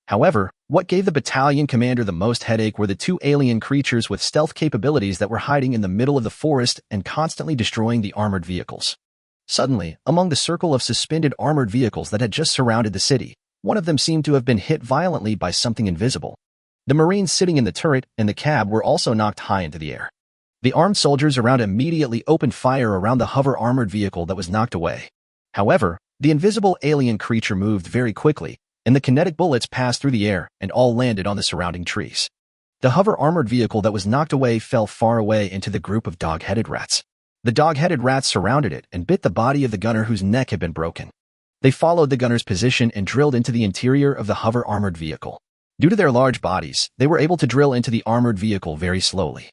However, what gave the battalion commander the most headache were the 2 alien creatures with stealth capabilities that were hiding in the middle of the forest and constantly destroying the armored vehicles. Suddenly, among the circle of suspended armored vehicles that had just surrounded the city, one of them seemed to have been hit violently by something invisible. The Marines sitting in the turret and the cab were also knocked high into the air. The armed soldiers around immediately opened fire around the hover armored vehicle that was knocked away. However, the invisible alien creature moved very quickly, and the kinetic bullets passed through the air and all landed on the surrounding trees. The hover armored vehicle that was knocked away fell far away into the group of dog-headed rats. The dog-headed rats surrounded it and bit the body of the gunner whose neck had been broken. They followed the gunner's position and drilled into the interior of the hover armored vehicle. Due to their large bodies, they were able to drill into the armored vehicle very slowly.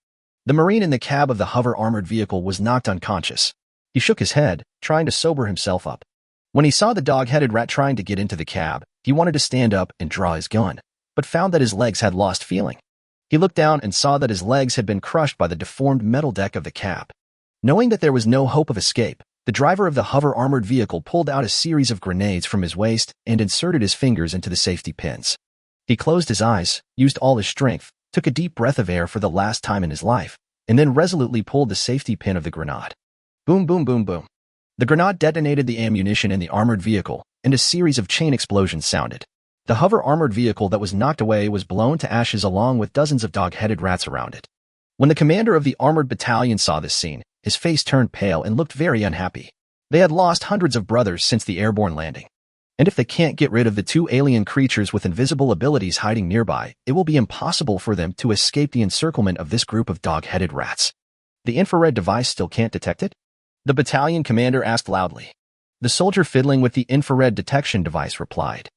The Marine in the cab of the hover armored vehicle was knocked unconscious. He shook his head, trying to sober himself up. When he saw the dog-headed rat trying to get into the cab, he wanted to stand up and draw his gun, but found that his legs had lost feeling. He looked down and saw that his legs had been crushed by the deformed metal deck of the cab. Knowing that there was no hope of escape, the driver of the hover armored vehicle pulled out a series of grenades from his waist and inserted his fingers into the safety pins. He closed his eyes, used all his strength, took a deep breath of air for the last time in his life, and then resolutely pulled the safety pin of the grenade. Boom, boom, boom, boom. The grenade detonated the ammunition in the armored vehicle, and a series of chain explosions sounded. The hover armored vehicle that was knocked away was blown to ashes along with dozens of dog-headed rats around it. When the commander of the armored battalion saw this scene, his face turned pale and looked very unhappy. They had lost hundreds of brothers since the airborne landing. And if they can't get rid of the 2 alien creatures with invisible abilities hiding nearby, it will be impossible for them to escape the encirclement of this group of dog-headed rats. The infrared device still can't detect it? The battalion commander asked loudly. The soldier fiddling with the infrared detection device replied.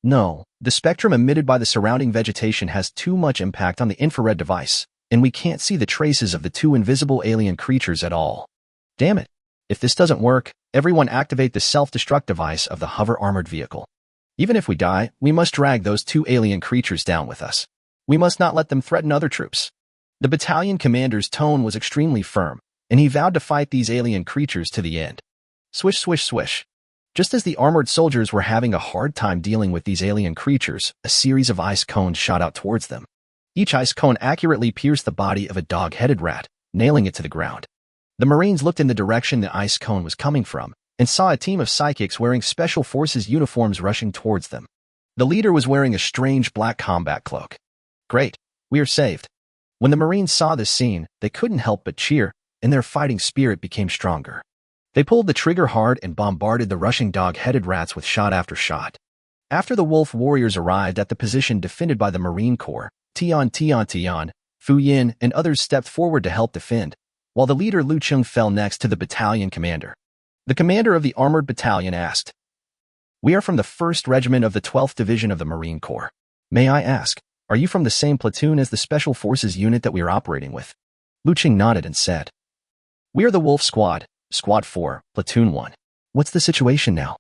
No, the spectrum emitted by the surrounding vegetation has too much impact on the infrared device, and we can't see the traces of the 2 invisible alien creatures at all. Damn it. If this doesn't work, everyone activate the self-destruct device of the hover armored vehicle. Even if we die, we must drag those 2 alien creatures down with us. We must not let them threaten other troops. The battalion commander's tone was extremely firm, and he vowed to fight these alien creatures to the end. Swish, swish, swish. Just as the armored soldiers were having a hard time dealing with these alien creatures, a series of ice cones shot out towards them. Each ice cone accurately pierced the body of a dog-headed rat, nailing it to the ground. The Marines looked in the direction the ice cone was coming from and saw a team of psychics wearing Special Forces uniforms rushing towards them. The leader was wearing a strange black combat cloak. Great, we are saved. When the Marines saw this scene, they couldn't help but cheer, and their fighting spirit became stronger. They pulled the trigger hard and bombarded the rushing dog-headed rats with shot after shot. After the wolf warriors arrived at the position defended by the Marine Corps, Tian, Fu Yin, and others stepped forward to help defend, while the leader Liu Cheng fell next to the battalion commander. The commander of the armored battalion asked, "We are from the 1st Regiment of the 12th Division of the Marine Corps. May I ask, are you from the same platoon as the Special Forces unit that we are operating with?" Liu Cheng nodded and said, "We are the Wolf Squad, Squad 4, Platoon 1. What's the situation now?"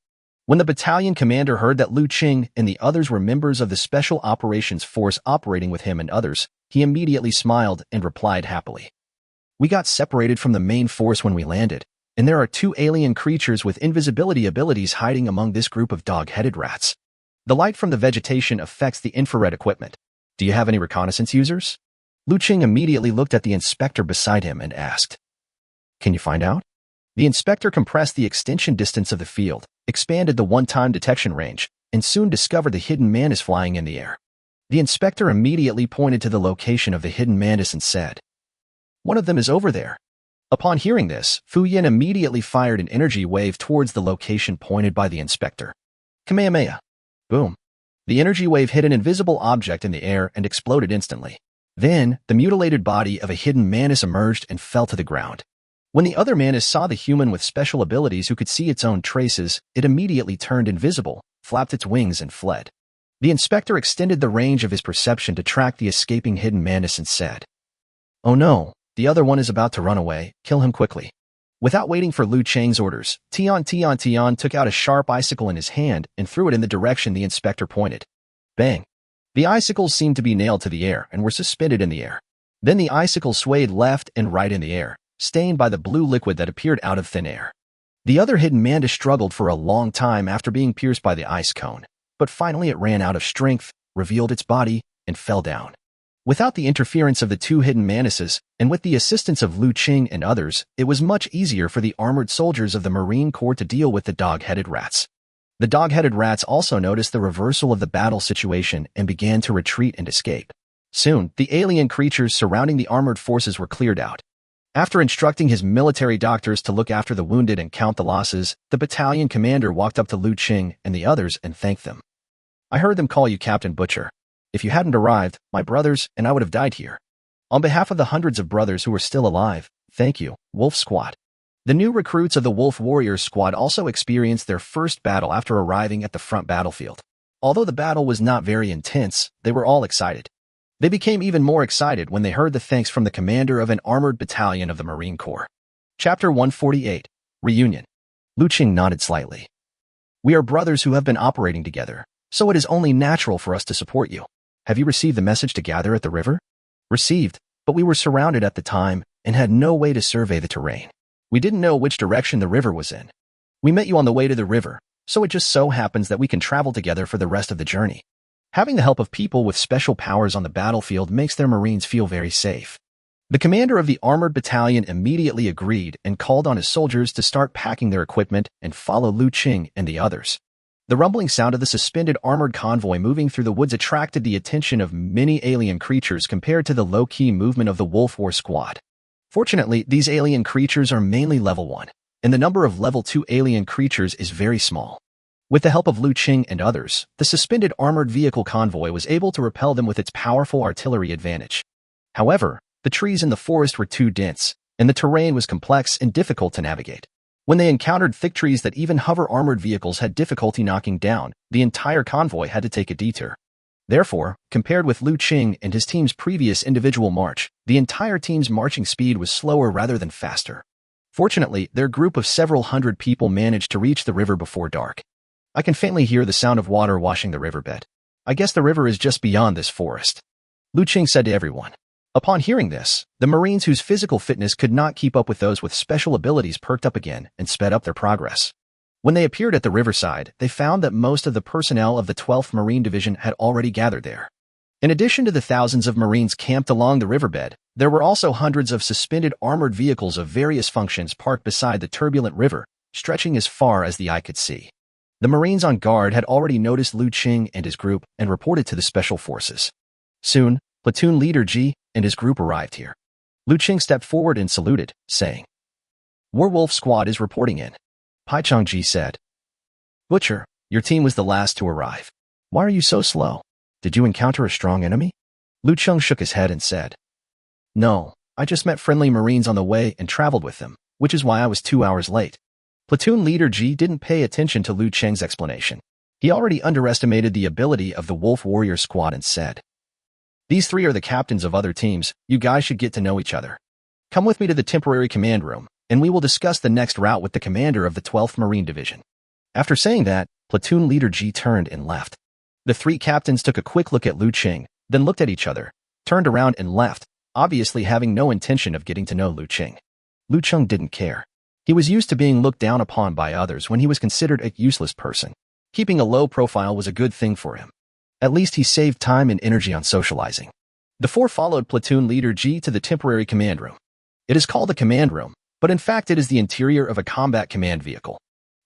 When the battalion commander heard that Liu Cheng and the others were members of the Special Operations Force operating with him and others, he immediately smiled and replied happily, "We got separated from the main force when we landed, and there are 2 alien creatures with invisibility abilities hiding among this group of dog-headed rats. The light from the vegetation affects the infrared equipment. Do you have any reconnaissance users?" Liu Cheng immediately looked at the inspector beside him and asked, "Can you find out?" The inspector compressed the extension distance of the field, expanded the one-time detection range, and soon discovered the hidden mantis flying in the air. The inspector immediately pointed to the location of the hidden mantis and said, "One of them is over there." Upon hearing this, Fu Yin immediately fired an energy wave towards the location pointed by the inspector. Kamehameha. Boom. The energy wave hit an invisible object in the air and exploded instantly. Then, the mutilated body of a hidden mantis emerged and fell to the ground. When the other mantis saw the human with special abilities who could see its own traces, it immediately turned invisible, flapped its wings, and fled. The inspector extended the range of his perception to track the escaping hidden mantis and said, "Oh no, the other one is about to run away, kill him quickly." Without waiting for Liu Cheng's orders, Tian took out a sharp icicle in his hand and threw it in the direction the inspector pointed. Bang! The icicles seemed to be nailed to the air and were suspended in the air. Then the icicle swayed left and right in the air, stained by the blue liquid that appeared out of thin air. The other hidden mantis struggled for a long time after being pierced by the ice cone, but finally it ran out of strength, revealed its body, and fell down. Without the interference of the 2 hidden mantises, and with the assistance of Liu Cheng and others, it was much easier for the armored soldiers of the Marine Corps to deal with the dog-headed rats. The dog-headed rats also noticed the reversal of the battle situation and began to retreat and escape. Soon, the alien creatures surrounding the armored forces were cleared out. After instructing his military doctors to look after the wounded and count the losses, the battalion commander walked up to Liu Cheng and the others and thanked them. "I heard them call you Captain Butcher. If you hadn't arrived, my brothers and I would have died here. On behalf of the hundreds of brothers who are still alive, thank you, Wolf Squad." The new recruits of the Wolf Warriors Squad also experienced their first battle after arriving at the front battlefield. Although the battle was not very intense, they were all excited. They became even more excited when they heard the thanks from the commander of an armored battalion of the Marine Corps. Chapter 148, Reunion. Liu Cheng nodded slightly. "We are brothers who have been operating together, so it is only natural for us to support you. Have you received the message to gather at the river?" "Received, but we were surrounded at the time and had no way to survey the terrain. We didn't know which direction the river was in. We met you on the way to the river, so it just so happens that we can travel together for the rest of the journey. Having the help of people with special powers on the battlefield makes their Marines feel very safe." The commander of the armored battalion immediately agreed and called on his soldiers to start packing their equipment and follow Liu Cheng and the others. The rumbling sound of the suspended armored convoy moving through the woods attracted the attention of many alien creatures compared to the low-key movement of the Wolf War Squad. Fortunately, these alien creatures are mainly level 1, and the number of level 2 alien creatures is very small. With the help of Liu Cheng and others, the suspended armored vehicle convoy was able to repel them with its powerful artillery advantage. However, the trees in the forest were too dense, and the terrain was complex and difficult to navigate. When they encountered thick trees that even hover armored vehicles had difficulty knocking down, the entire convoy had to take a detour. Therefore, compared with Liu Cheng and his team's previous individual march, the entire team's marching speed was slower rather than faster. Fortunately, their group of several hundred people managed to reach the river before dark. "I can faintly hear the sound of water washing the riverbed. I guess the river is just beyond this forest," Liu Cheng said to everyone. Upon hearing this, the Marines whose physical fitness could not keep up with those with special abilities perked up again and sped up their progress. When they appeared at the riverside, they found that most of the personnel of the 12th Marine Division had already gathered there. In addition to the thousands of Marines camped along the riverbed, there were also hundreds of suspended armored vehicles of various functions parked beside the turbulent river, stretching as far as the eye could see. The Marines on guard had already noticed Liu Cheng and his group and reported to the Special Forces. Soon, Platoon Leader Ji and his group arrived here. Liu Cheng stepped forward and saluted, saying, "Werewolf Squad is reporting in." Pai Changji said, "Butcher, your team was the last to arrive. Why are you so slow? Did you encounter a strong enemy? Liu Cheng shook his head and said, No, I just met friendly Marines on the way and traveled with them, which is why I was 2 hours late. Platoon Leader Ji didn't pay attention to Liu Cheng's explanation. He already underestimated the ability of the Wolf Warrior Squad and said, These three are the captains of other teams. You guys should get to know each other. Come with me to the temporary command room, and we will discuss the next route with the commander of the 12th Marine Division. After saying that, Platoon Leader Ji turned and left. The three captains took a quick look at Liu Cheng, then looked at each other, turned around and left, obviously having no intention of getting to know Liu Cheng. Liu Cheng didn't care. He was used to being looked down upon by others when he was considered a useless person. Keeping a low profile was a good thing for him. At least he saved time and energy on socializing. The four followed Platoon Leader Ji to the temporary command room. It is called the command room, but in fact it is the interior of a combat command vehicle.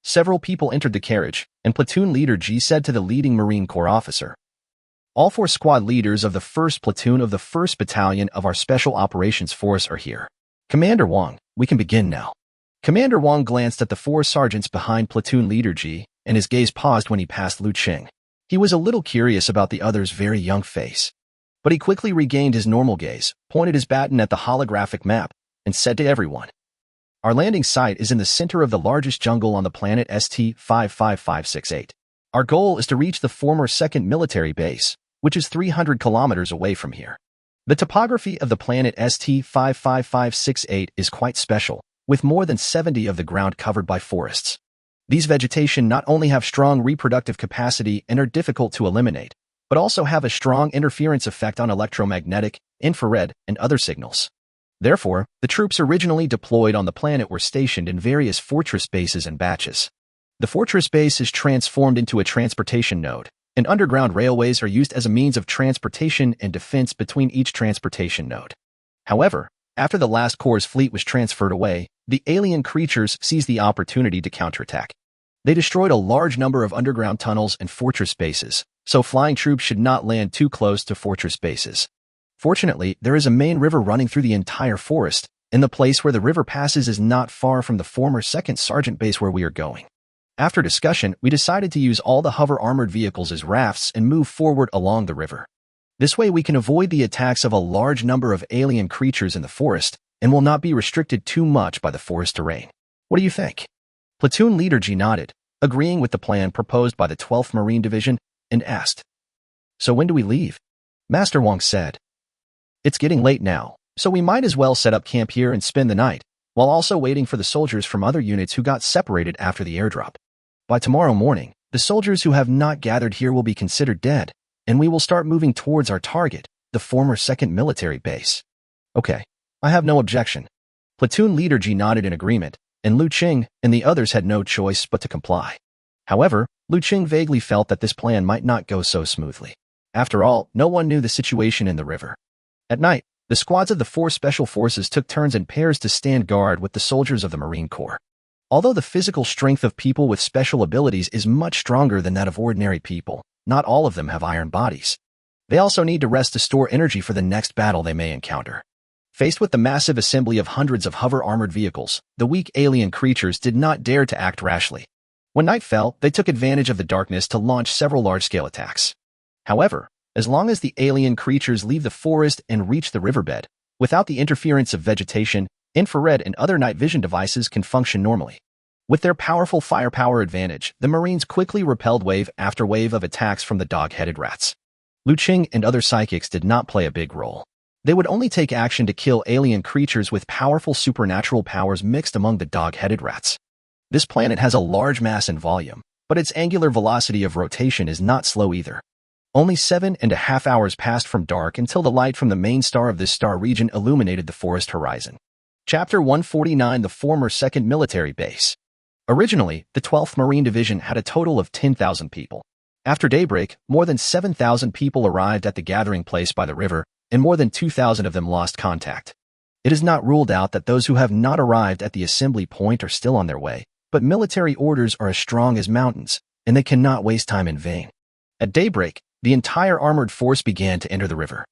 Several people entered the carriage, and Platoon Leader Ji said to the leading Marine Corps officer, All four squad leaders of the 1st Platoon of the 1st Battalion of our Special Operations Force are here. Commander Wang, we can begin now. Commander Wang glanced at the four sergeants behind Platoon Leader Ji, and his gaze paused when he passed Liu Cheng. He was a little curious about the other's very young face. But he quickly regained his normal gaze, pointed his baton at the holographic map, and said to everyone, Our landing site is in the center of the largest jungle on the planet ST-55568. Our goal is to reach the former 2nd military base, which is 300 kilometers away from here. The topography of the planet ST-55568 is quite special, with more than 70 of the ground covered by forests. These vegetation not only have strong reproductive capacity and are difficult to eliminate, but also have a strong interference effect on electromagnetic, infrared, and other signals. Therefore, the troops originally deployed on the planet were stationed in various fortress bases and batches. The fortress base is transformed into a transportation node, and underground railways are used as a means of transportation and defense between each transportation node. However, after the last Corps' fleet was transferred away, the alien creatures seized the opportunity to counterattack. They destroyed a large number of underground tunnels and fortress bases, so flying troops should not land too close to fortress bases. Fortunately, there is a main river running through the entire forest, and the place where the river passes is not far from the former 2nd Sergeant base where we are going. After discussion, we decided to use all the hover armored vehicles as rafts and move forward along the river. This way we can avoid the attacks of a large number of alien creatures in the forest and will not be restricted too much by the forest terrain. What do you think? Platoon Leader Ji nodded, agreeing with the plan proposed by the 12th Marine Division, and asked, So when do we leave? Master Wang said, It's getting late now, so we might as well set up camp here and spend the night, while also waiting for the soldiers from other units who got separated after the airdrop. By tomorrow morning, the soldiers who have not gathered here will be considered dead, and we will start moving towards our target, the former 2nd military base. Okay, I have no objection. Platoon Leader Ji nodded in agreement, and Liu Cheng and the others had no choice but to comply. However, Liu Cheng vaguely felt that this plan might not go so smoothly. After all, no one knew the situation in the river. At night, the squads of the 4 special forces took turns in pairs to stand guard with the soldiers of the Marine Corps. Although the physical strength of people with special abilities is much stronger than that of ordinary people, not all of them have iron bodies. They also need to rest to store energy for the next battle they may encounter. Faced with the massive assembly of hundreds of hover-armored vehicles, the weak alien creatures did not dare to act rashly. When night fell, they took advantage of the darkness to launch several large-scale attacks. However, as long as the alien creatures leave the forest and reach the riverbed, without the interference of vegetation, infrared and other night vision devices can function normally. With their powerful firepower advantage, the Marines quickly repelled wave after wave of attacks from the dog-headed rats. Liu Cheng and other psychics did not play a big role. They would only take action to kill alien creatures with powerful supernatural powers mixed among the dog-headed rats. This planet has a large mass and volume, but its angular velocity of rotation is not slow either. Only 7.5 hours passed from dark until the light from the main star of this star region illuminated the forest horizon. Chapter 149: The former 2nd military base. Originally, the 12th Marine Division had a total of 10,000 people. After daybreak, more than 7,000 people arrived at the gathering place by the river, and more than 2,000 of them lost contact. It is not ruled out that those who have not arrived at the assembly point are still on their way, but military orders are as strong as mountains, and they cannot waste time in vain. At daybreak, the entire armored force began to enter the river.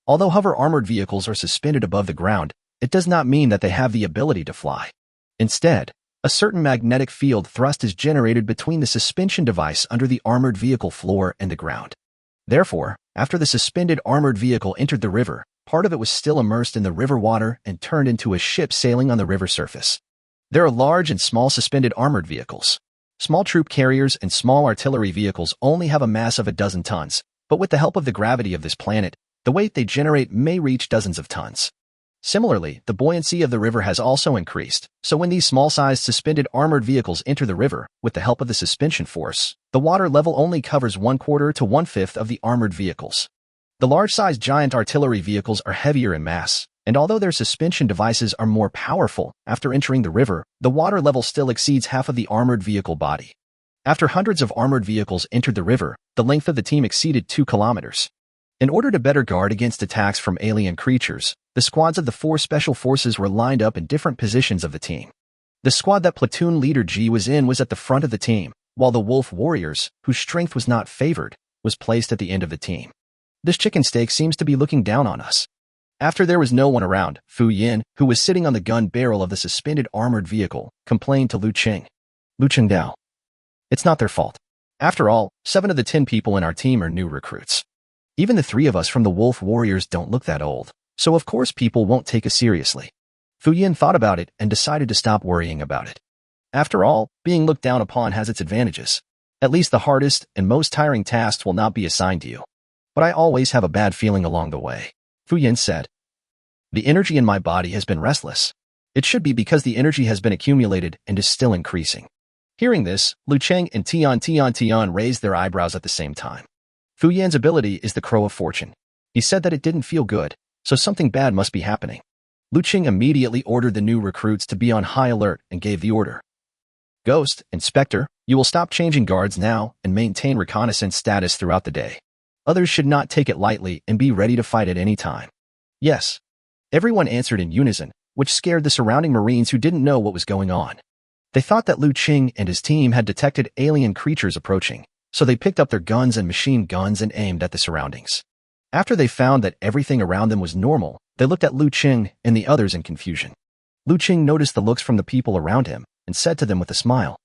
Although hover armored vehicles are suspended above the ground, it does not mean that they have the ability to fly. Instead, A certain magnetic field thrust is generated between the suspension device under the armored vehicle floor and the ground. Therefore, after the suspended armored vehicle entered the river, part of it was still immersed in the river water and turned into a ship sailing on the river surface. There are large and small suspended armored vehicles. Small troop carriers and small artillery vehicles only have a mass of a dozen tons, but with the help of the gravity of this planet, the weight they generate may reach dozens of tons. Similarly, the buoyancy of the river has also increased, so when these small-sized suspended armored vehicles enter the river, with the help of the suspension force, the water level only covers 1/4 to 1/5 of the armored vehicles. The large-sized giant artillery vehicles are heavier in mass, and although their suspension devices are more powerful, after entering the river, the water level still exceeds half of the armored vehicle body. After hundreds of armored vehicles entered the river, the length of the team exceeded 2 kilometers. In order to better guard against attacks from alien creatures, the squads of the 4 special forces were lined up in different positions of the team. The squad that platoon leader G was in was at the front of the team, while the wolf warriors, whose strength was not favored, was placed at the end of the team. This chicken steak seems to be looking down on us. After there was no one around, Fu Yin, who was sitting on the gun barrel of the suspended armored vehicle, complained to Liu Cheng. Liu Cheng Dao. It's not their fault. After all, 7 of the 10 people in our team are new recruits. Even the 3 of us from the wolf warriors don't look that old, so of course people won't take us seriously. Fu Yin thought about it and decided to stop worrying about it. After all, being looked down upon has its advantages. At least the hardest and most tiring tasks will not be assigned to you. But I always have a bad feeling along the way, Fu Yin said. The energy in my body has been restless. It should be because the energy has been accumulated and is still increasing. Hearing this, Liu Cheng and Tian raised their eyebrows at the same time. Fu Yan's ability is the Crow of Fortune. He said that it didn't feel good, so something bad must be happening. Liu Cheng immediately ordered the new recruits to be on high alert and gave the order. Ghost, Inspector, you will stop changing guards now and maintain reconnaissance status throughout the day. Others should not take it lightly and be ready to fight at any time. Yes. Everyone answered in unison, which scared the surrounding Marines who didn't know what was going on. They thought that Liu Cheng and his team had detected alien creatures approaching, so they picked up their guns and machine guns and aimed at the surroundings. After they found that everything around them was normal, they looked at Liu Cheng and the others in confusion. Liu Cheng noticed the looks from the people around him and said to them with a smile,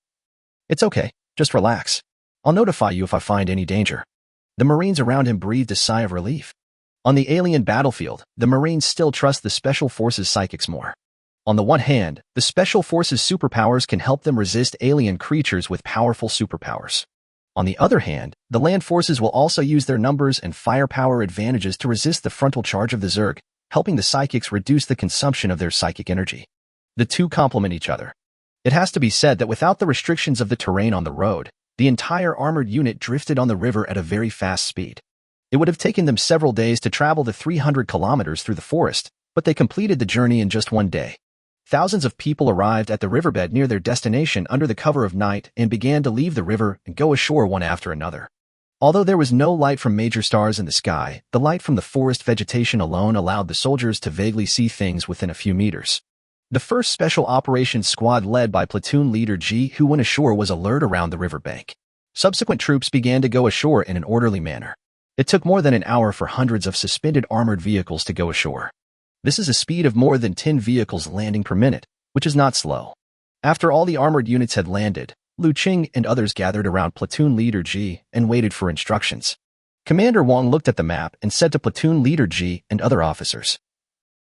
"It's okay, just relax. I'll notify you if I find any danger." The Marines around him breathed a sigh of relief. On the alien battlefield, the Marines still trust the Special Forces psychics more. On the one hand, the Special Forces superpowers can help them resist alien creatures with powerful superpowers. On the other hand, the land forces will also use their numbers and firepower advantages to resist the frontal charge of the Zerg, helping the psychics reduce the consumption of their psychic energy. The two complement each other. It has to be said that without the restrictions of the terrain on the road, the entire armored unit drifted on the river at a very fast speed. It would have taken them several days to travel the 300 kilometers through the forest, but they completed the journey in just one day. Thousands of people arrived at the riverbed near their destination under the cover of night and began to leave the river and go ashore one after another. Although there was no light from major stars in the sky, the light from the forest vegetation alone allowed the soldiers to vaguely see things within a few meters. The first Special Operations Squad led by Platoon Leader G, who went ashore, was alert around the riverbank. Subsequent troops began to go ashore in an orderly manner. It took more than an hour for hundreds of suspended armored vehicles to go ashore. This is a speed of more than 10 vehicles landing per minute, which is not slow. After all the armored units had landed, Liu Cheng and others gathered around Platoon Leader G and waited for instructions. Commander Wang looked at the map and said to Platoon Leader G and other officers,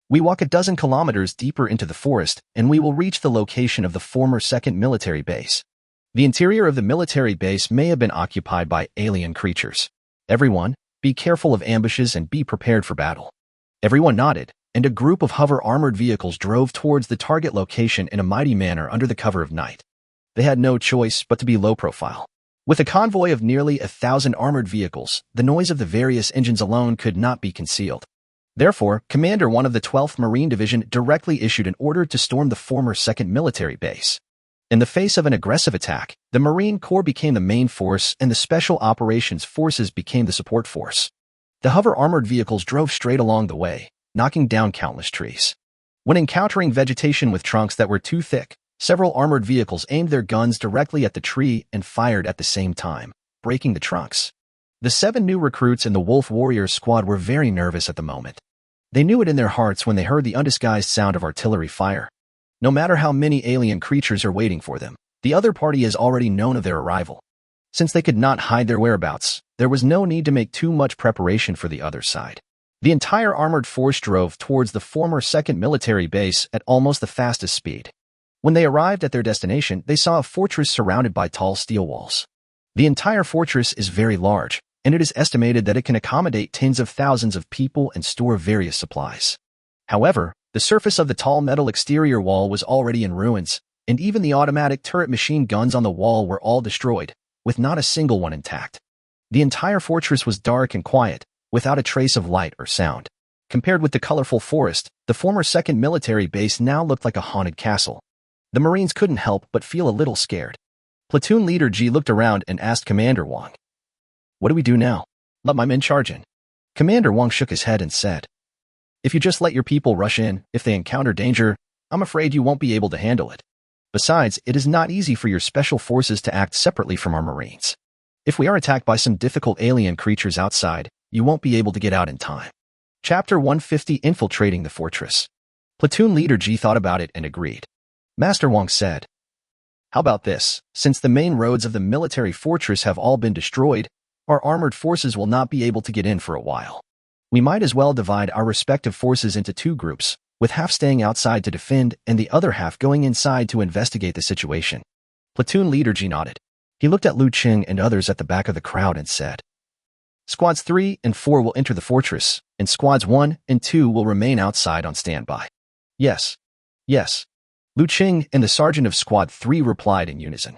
"We walk a dozen kilometers deeper into the forest, and we will reach the location of the former 2nd Military Base. The interior of the military base may have been occupied by alien creatures. Everyone, be careful of ambushes and be prepared for battle." Everyone nodded, and a group of hover armored vehicles drove towards the target location in a mighty manner under the cover of night. They had no choice but to be low profile. With a convoy of nearly 1,000 armored vehicles, the noise of the various engines alone could not be concealed. Therefore, Commander 1 of the 12th Marine Division directly issued an order to storm the former 2nd Military Base. In the face of an aggressive attack, the Marine Corps became the main force and the Special Operations Forces became the support force. The hover armored vehicles drove straight along the way, knocking down countless trees. When encountering vegetation with trunks that were too thick, several armored vehicles aimed their guns directly at the tree and fired at the same time, breaking the trunks. The 7 new recruits in the Wolf Warriors squad were very nervous at the moment. They knew it in their hearts when they heard the undisguised sound of artillery fire. No matter how many alien creatures are waiting for them, the other party has already known of their arrival. Since they could not hide their whereabouts, there was no need to make too much preparation for the other side. The entire armored force drove towards the former 2nd military base at almost the fastest speed. When they arrived at their destination, they saw a fortress surrounded by tall steel walls. The entire fortress is very large, and it is estimated that it can accommodate tens of thousands of people and store various supplies. However, the surface of the tall metal exterior wall was already in ruins, and even the automatic turret machine guns on the wall were all destroyed, with not a single one intact. The entire fortress was dark and quiet, without a trace of light or sound. Compared with the colorful forest, the former 2nd military base now looked like a haunted castle. The Marines couldn't help but feel a little scared. Platoon Leader G looked around and asked Commander Wang, "What do we do now? Let my men charge in." Commander Wang shook his head and said, "If you just let your people rush in, if they encounter danger, I'm afraid you won't be able to handle it. Besides, it is not easy for your special forces to act separately from our Marines. If we are attacked by some difficult alien creatures outside, you won't be able to get out in time." Chapter 150 Infiltrating the Fortress. Platoon Leader G thought about it and agreed. Master Wang said, "How about this? Since the main roads of the military fortress have all been destroyed, our armored forces will not be able to get in for a while. We might as well divide our respective forces into 2 groups, with half staying outside to defend and the other half going inside to investigate the situation." Platoon Leader G nodded. He looked at Liu Cheng and others at the back of the crowd and said, "Squads 3 and 4 will enter the fortress, and squads 1 and 2 will remain outside on standby." "Yes. Yes." Liu Cheng and the sergeant of Squad 3 replied in unison.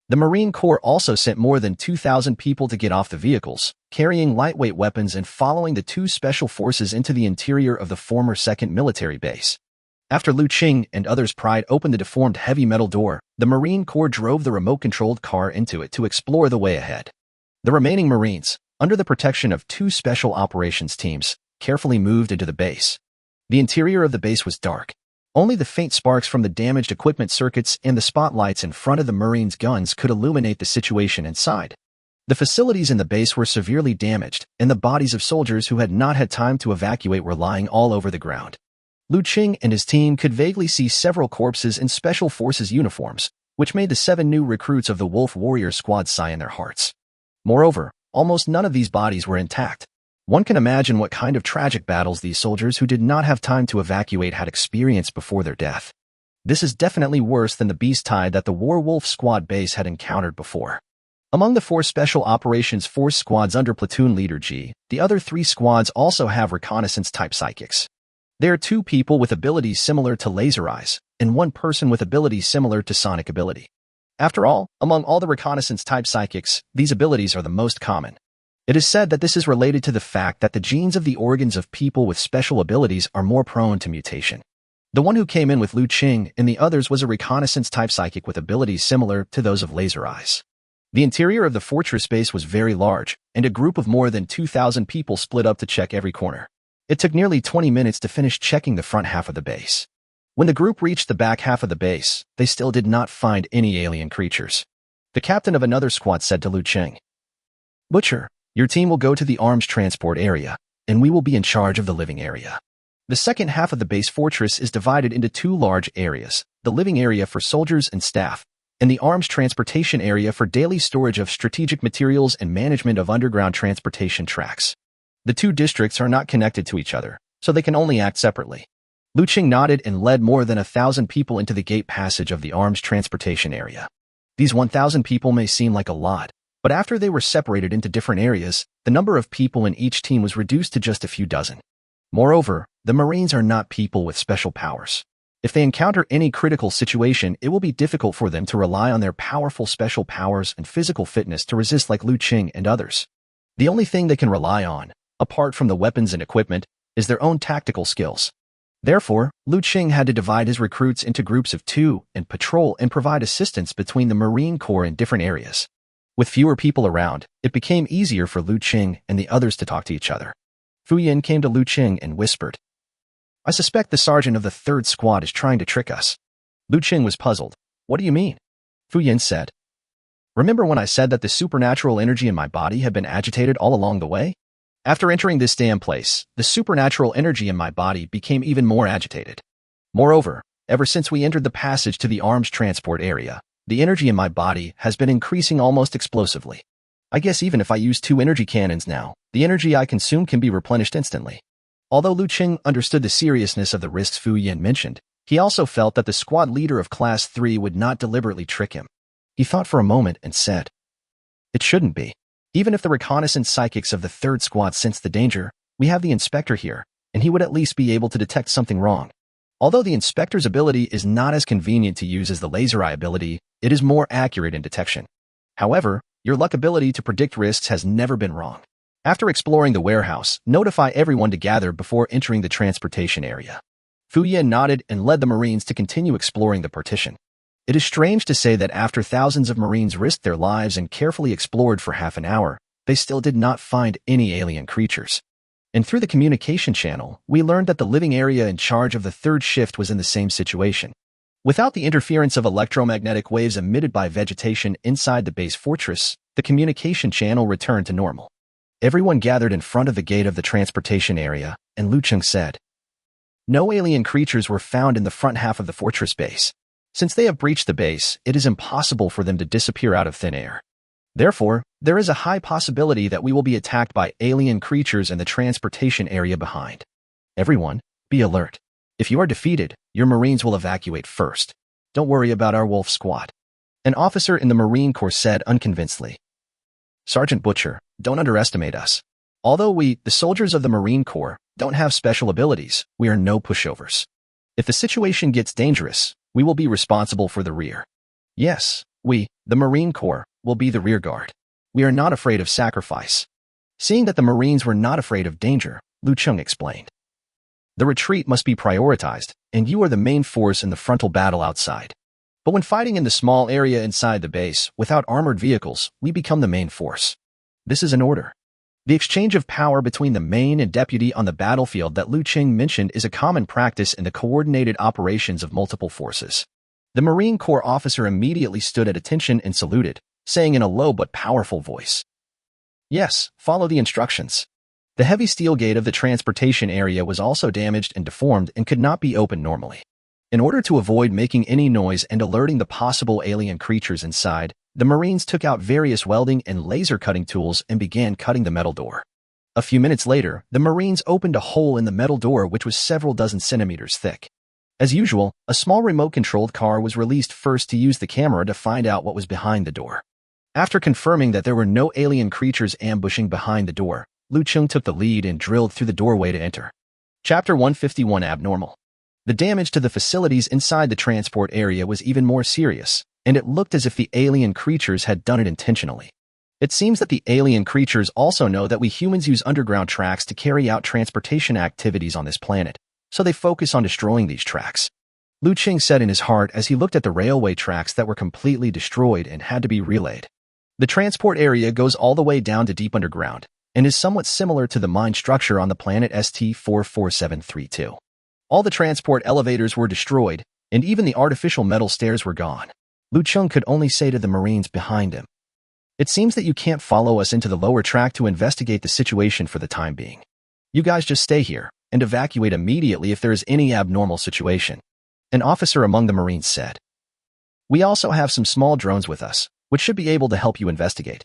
The Marine Corps also sent more than 2,000 people to get off the vehicles, carrying lightweight weapons and following the 2 special forces into the interior of the former 2nd military base. After Liu Cheng and others pried open the deformed heavy metal door, the Marine Corps drove the remote-controlled car into it to explore the way ahead. The remaining Marines, under the protection of 2 special operations teams, carefully moved into the base. The interior of the base was dark. Only the faint sparks from the damaged equipment circuits and the spotlights in front of the Marines' guns could illuminate the situation inside. The facilities in the base were severely damaged, and the bodies of soldiers who had not had time to evacuate were lying all over the ground. Liu Cheng and his team could vaguely see several corpses in Special Forces uniforms, which made the 7 new recruits of the Wolf Warrior Squad sigh in their hearts. Moreover, almost none of these bodies were intact. One can imagine what kind of tragic battles these soldiers who did not have time to evacuate had experienced before their death. This is definitely worse than the beast tide that the Werewolf Squad base had encountered before. Among the 4 Special Operations Force squads under Platoon Leader G, the other 3 squads also have reconnaissance-type psychics. They are 2 people with abilities similar to laser eyes, and 1 person with abilities similar to sonic ability. After all, among all the reconnaissance-type psychics, these abilities are the most common. It is said that this is related to the fact that the genes of the organs of people with special abilities are more prone to mutation. The one who came in with Liu Cheng and the others was a reconnaissance-type psychic with abilities similar to those of laser eyes. The interior of the fortress base was very large, and a group of more than 2,000 people split up to check every corner. It took nearly 20 minutes to finish checking the front half of the base. When the group reached the back half of the base, they still did not find any alien creatures. The captain of another squad said to Liu Cheng, "Butcher, your team will go to the arms transport area, and we will be in charge of the living area." The second half of the base fortress is divided into 2 large areas, the living area for soldiers and staff, and the arms transportation area for daily storage of strategic materials and management of underground transportation tracks. The 2 districts are not connected to each other, so they can only act separately. Liu Cheng nodded and led more than 1,000 people into the gate passage of the arms transportation area. These 1,000 people may seem like a lot, but after they were separated into different areas, the number of people in each team was reduced to just a few dozen. Moreover, the Marines are not people with special powers. If they encounter any critical situation, it will be difficult for them to rely on their powerful special powers and physical fitness to resist like Liu Cheng and others. The only thing they can rely on, apart from the weapons and equipment, is their own tactical skills. Therefore, Liu Cheng had to divide his recruits into groups of 2 and patrol and provide assistance between the Marine Corps in different areas. With fewer people around, it became easier for Liu Cheng and the others to talk to each other. Fu Yin came to Liu Cheng and whispered, "I suspect the sergeant of the 3rd squad is trying to trick us." Liu Cheng was puzzled. "What do you mean?" Fu Yin said, "Remember when I said that the supernatural energy in my body had been agitated all along the way? After entering this damn place, the supernatural energy in my body became even more agitated. Moreover, Ever since we entered the passage to the arms transport area, the energy in my body has been increasing almost explosively. I guess even if I use 2 energy cannons now, the energy I consume can be replenished instantly. Although Liu Cheng understood the seriousness of the risks Fu Yin mentioned, he also felt that the squad leader of Class 3 would not deliberately trick him. He thought for a moment and said, "It shouldn't be. Even if the reconnaissance psychics of the 3rd squad sense the danger, we have the inspector here, and he would at least be able to detect something wrong. Although the inspector's ability is not as convenient to use as the laser eye ability, it is more accurate in detection. However, your luck ability to predict risks has never been wrong. After exploring the warehouse, notify everyone to gather before entering the transportation area." Fu Yin nodded and led the Marines to continue exploring the partition. It is strange to say that after thousands of Marines risked their lives and carefully explored for half an hour, they still did not find any alien creatures. And through the communication channel, we learned that the living area in charge of the 3rd shift was in the same situation. Without the interference of electromagnetic waves emitted by vegetation inside the base fortress, the communication channel returned to normal. Everyone gathered in front of the gate of the transportation area, and Liu Cheng said, "No alien creatures were found in the front half of the fortress base. Since they have breached the base, it is impossible for them to disappear out of thin air. Therefore, there is a high possibility that we will be attacked by alien creatures in the transportation area behind. Everyone, be alert. If you are defeated, your Marines will evacuate first. Don't worry about our wolf squad." An officer in the Marine Corps said unconvincedly. "Sergeant Butcher, don't underestimate us. Although we, the soldiers of the Marine Corps, don't have special abilities, we are no pushovers. If the situation gets dangerous, we will be responsible for the rear. Yes, we, the Marine Corps, will be the rear guard. We are not afraid of sacrifice." Seeing that the Marines were not afraid of danger, Liu Cheng explained, "The retreat must be prioritized, and you are the main force in the frontal battle outside. But when fighting in the small area inside the base, without armored vehicles, we become the main force. This is an order." The exchange of power between the main and deputy on the battlefield that Liu Cheng mentioned is a common practice in the coordinated operations of multiple forces. The Marine Corps officer immediately stood at attention and saluted, saying in a low but powerful voice, "Yes, follow the instructions." The heavy steel gate of the transportation area was also damaged and deformed and could not be opened normally. In order to avoid making any noise and alerting the possible alien creatures inside, the Marines took out various welding and laser cutting tools and began cutting the metal door. A few minutes later, the Marines opened a hole in the metal door which was several dozen centimeters thick. As usual, a small remote-controlled car was released first to use the camera to find out what was behind the door. After confirming that there were no alien creatures ambushing behind the door, Liu Cheng took the lead and drilled through the doorway to enter. Chapter 151 Abnormal. The damage to the facilities inside the transport area was even more serious, and it looked as if the alien creatures had done it intentionally. It seems that the alien creatures also know that we humans use underground tracks to carry out transportation activities on this planet, so they focus on destroying these tracks. Liu Cheng said in his heart as he looked at the railway tracks that were completely destroyed and had to be relayed. The transport area goes all the way down to deep underground, and is somewhat similar to the mine structure on the planet ST-44732. All the transport elevators were destroyed, and even the artificial metal stairs were gone. Liu Cheng could only say to the Marines behind him, "It seems that you can't follow us into the lower track to investigate the situation for the time being. You guys just stay here, and evacuate immediately if there is any abnormal situation." An officer among the Marines said. "We also have some small drones with us, which should be able to help you investigate."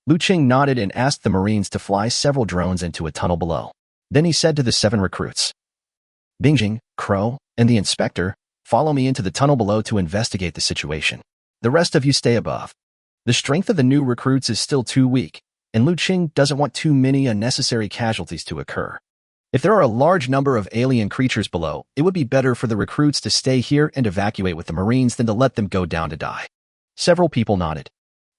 Liu Cheng nodded and asked the Marines to fly several drones into a tunnel below. Then he said to the 7 recruits, "Bingjing, Crow, and the inspector, follow me into the tunnel below to investigate the situation. The rest of you stay above." The strength of the new recruits is still too weak, and Liu Cheng doesn't want too many unnecessary casualties to occur. If there are a large number of alien creatures below, it would be better for the recruits to stay here and evacuate with the Marines than to let them go down to die. Several people nodded.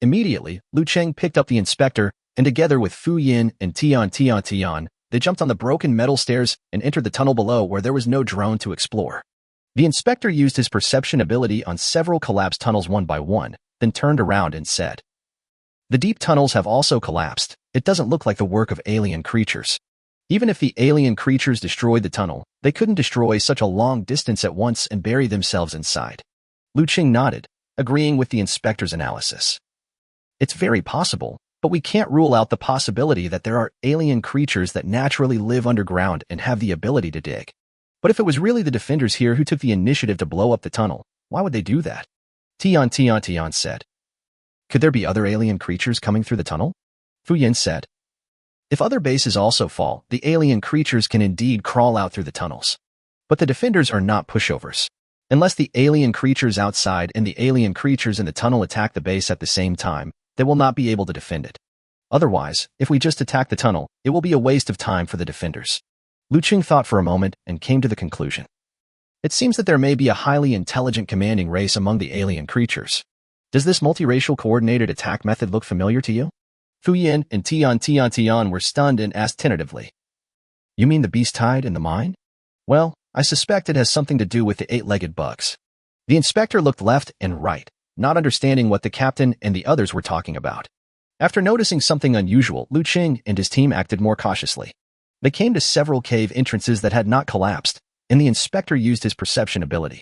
Immediately, Liu Cheng picked up the inspector, and together with Fu Yin and Tian, they jumped on the broken metal stairs and entered the tunnel below where there was no drone to explore. The inspector used his perception ability on several collapsed tunnels one by one, then turned around and said, "The deep tunnels have also collapsed. It doesn't look like the work of alien creatures. Even if the alien creatures destroyed the tunnel, they couldn't destroy such a long distance at once and bury themselves inside." Liu Cheng nodded, agreeing with the inspector's analysis. "It's very possible, but we can't rule out the possibility that there are alien creatures that naturally live underground and have the ability to dig. But if it was really the defenders here who took the initiative to blow up the tunnel, why would they do that? Tian said. Could there be other alien creatures coming through the tunnel? Fu Yin said. If other bases also fall, the alien creatures can indeed crawl out through the tunnels. But the defenders are not pushovers. Unless the alien creatures outside and the alien creatures in the tunnel attack the base at the same time, they will not be able to defend it. Otherwise, if we just attack the tunnel, it will be a waste of time for the defenders. Liu Cheng thought for a moment and came to the conclusion. It seems that there may be a highly intelligent commanding race among the alien creatures. Does this multiracial coordinated attack method look familiar to you? Fu Yin and Tian were stunned and asked tentatively. You mean the beast tied in the mine? Well, I suspect it has something to do with the eight-legged bugs. The inspector looked left and right, not understanding what the captain and the others were talking about. After noticing something unusual, Liu Cheng and his team acted more cautiously. They came to several cave entrances that had not collapsed, and the inspector used his perception ability.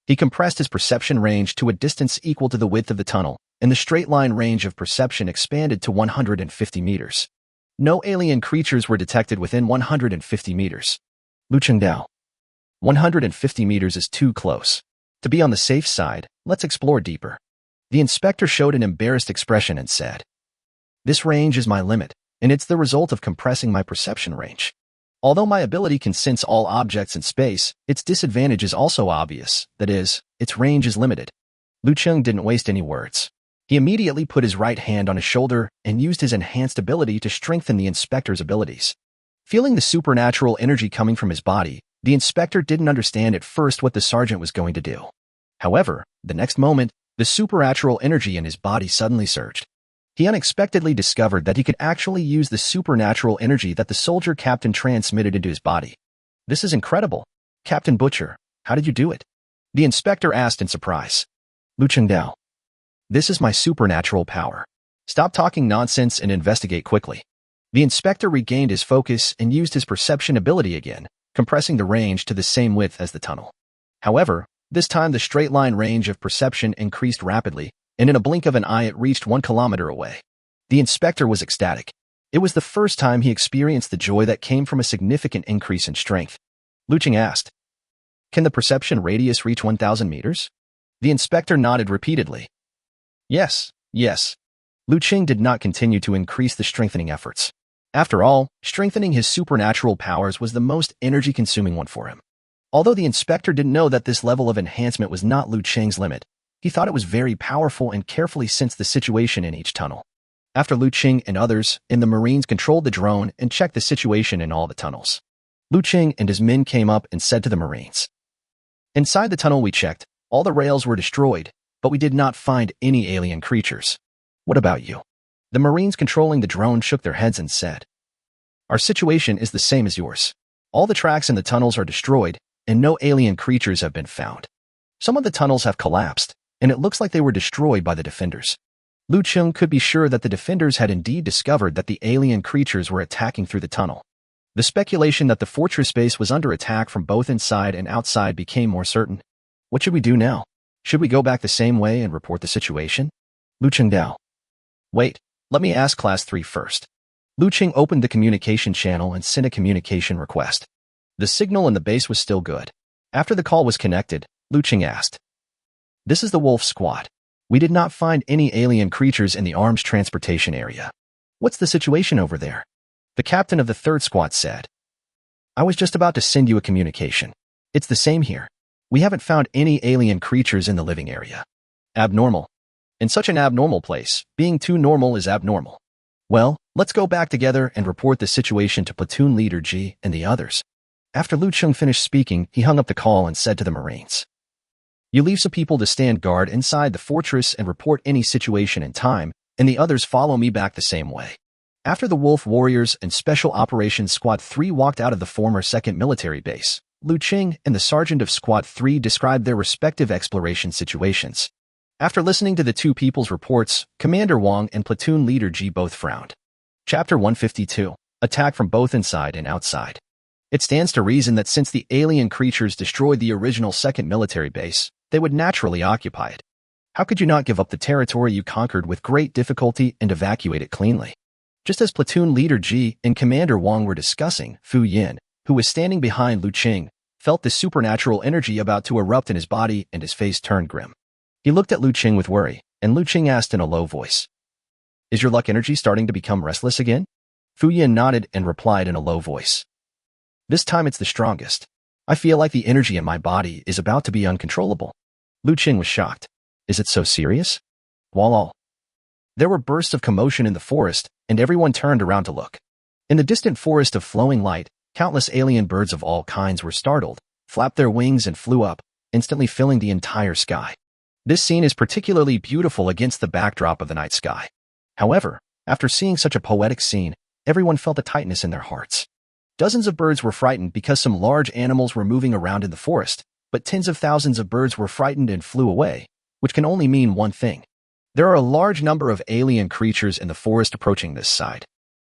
He compressed his perception range to a distance equal to the width of the tunnel, and the straight-line range of perception expanded to 150 meters. No alien creatures were detected within 150 meters. Liu Cheng Dao. 150 meters is too close. To be on the safe side, let's explore deeper. The inspector showed an embarrassed expression and said, This range is my limit, and it's the result of compressing my perception range. Although my ability can sense all objects in space, its disadvantage is also obvious, that is, its range is limited. Liu Cheng didn't waste any words. He immediately put his right hand on his shoulder and used his enhanced ability to strengthen the inspector's abilities. Feeling the supernatural energy coming from his body, the inspector didn't understand at first what the sergeant was going to do. However, the next moment, the supernatural energy in his body suddenly surged. He unexpectedly discovered that he could actually use the supernatural energy that the soldier captain transmitted into his body. This is incredible. Captain Butcher, how did you do it? The inspector asked in surprise. Liu Cheng Dao. This is my supernatural power. Stop talking nonsense and investigate quickly. The inspector regained his focus and used his perception ability again, compressing the range to the same width as the tunnel. However, this time the straight-line range of perception increased rapidly, and in a blink of an eye it reached 1 kilometer away. The inspector was ecstatic. It was the first time he experienced the joy that came from a significant increase in strength. Liu Cheng asked, Can the perception radius reach 1,000 meters? The inspector nodded repeatedly. Yes. Liu Cheng did not continue to increase the strengthening efforts. After all, strengthening his supernatural powers was the most energy-consuming one for him. Although the inspector didn't know that this level of enhancement was not Liu Cheng's limit, he thought it was very powerful and carefully sensed the situation in each tunnel. After Liu Cheng and others and the Marines controlled the drone and checked the situation in all the tunnels, Liu Cheng and his men came up and said to the Marines, Inside the tunnel we checked, all the rails were destroyed, but we did not find any alien creatures. What about you? The Marines controlling the drone shook their heads and said, Our situation is the same as yours. All the tracks in the tunnels are destroyed, and no alien creatures have been found. Some of the tunnels have collapsed, and it looks like they were destroyed by the defenders. Liu Cheng could be sure that the defenders had indeed discovered that the alien creatures were attacking through the tunnel. The speculation that the fortress base was under attack from both inside and outside became more certain. What should we do now? Should we go back the same way and report the situation? Liu Cheng Dao. Wait, let me ask Class 3 first. Liu Cheng opened the communication channel and sent a communication request. The signal in the base was still good. After the call was connected, Liu Cheng asked, This is the Wolf Squad. We did not find any alien creatures in the arms transportation area. What's the situation over there? The captain of the 3rd Squad said, I was just about to send you a communication. It's the same here. We haven't found any alien creatures in the living area. Abnormal. In such an abnormal place, being too normal is abnormal. Well, let's go back together and report the situation to Platoon Leader G and the others. After Liu Cheng finished speaking, he hung up the call and said to the Marines, You leave some people to stand guard inside the fortress and report any situation in time, and the others follow me back the same way. After the Wolf Warriors and Special Operations Squad 3 walked out of the former 2nd Military Base, Liu Cheng and the Sergeant of Squad 3 described their respective exploration situations. After listening to the two people's reports, Commander Wang and Platoon Leader G both frowned. Chapter 152. Attack from both inside and outside. It stands to reason that since the alien creatures destroyed the original 2nd Military Base, they would naturally occupy it. How could you not give up the territory you conquered with great difficulty and evacuate it cleanly? Just as Platoon Leader G and Commander Wang were discussing, Fu Yin, who was standing behind Liu Cheng, felt the supernatural energy about to erupt in his body and his face turned grim. He looked at Liu Cheng with worry, and Liu Cheng asked in a low voice, "Is your luck energy starting to become restless again?" Fu Yan nodded and replied in a low voice, "This time it's the strongest. I feel like the energy in my body is about to be uncontrollable." Liu Cheng was shocked. "Is it so serious?" Walal. There were bursts of commotion in the forest, and everyone turned around to look. In the distant forest of flowing light, countless alien birds of all kinds were startled, flapped their wings and flew up, instantly filling the entire sky. This scene is particularly beautiful against the backdrop of the night sky. However, after seeing such a poetic scene, everyone felt a tightness in their hearts. Dozens of birds were frightened because some large animals were moving around in the forest, but tens of thousands of birds were frightened and flew away, which can only mean one thing. There are a large number of alien creatures in the forest approaching this side.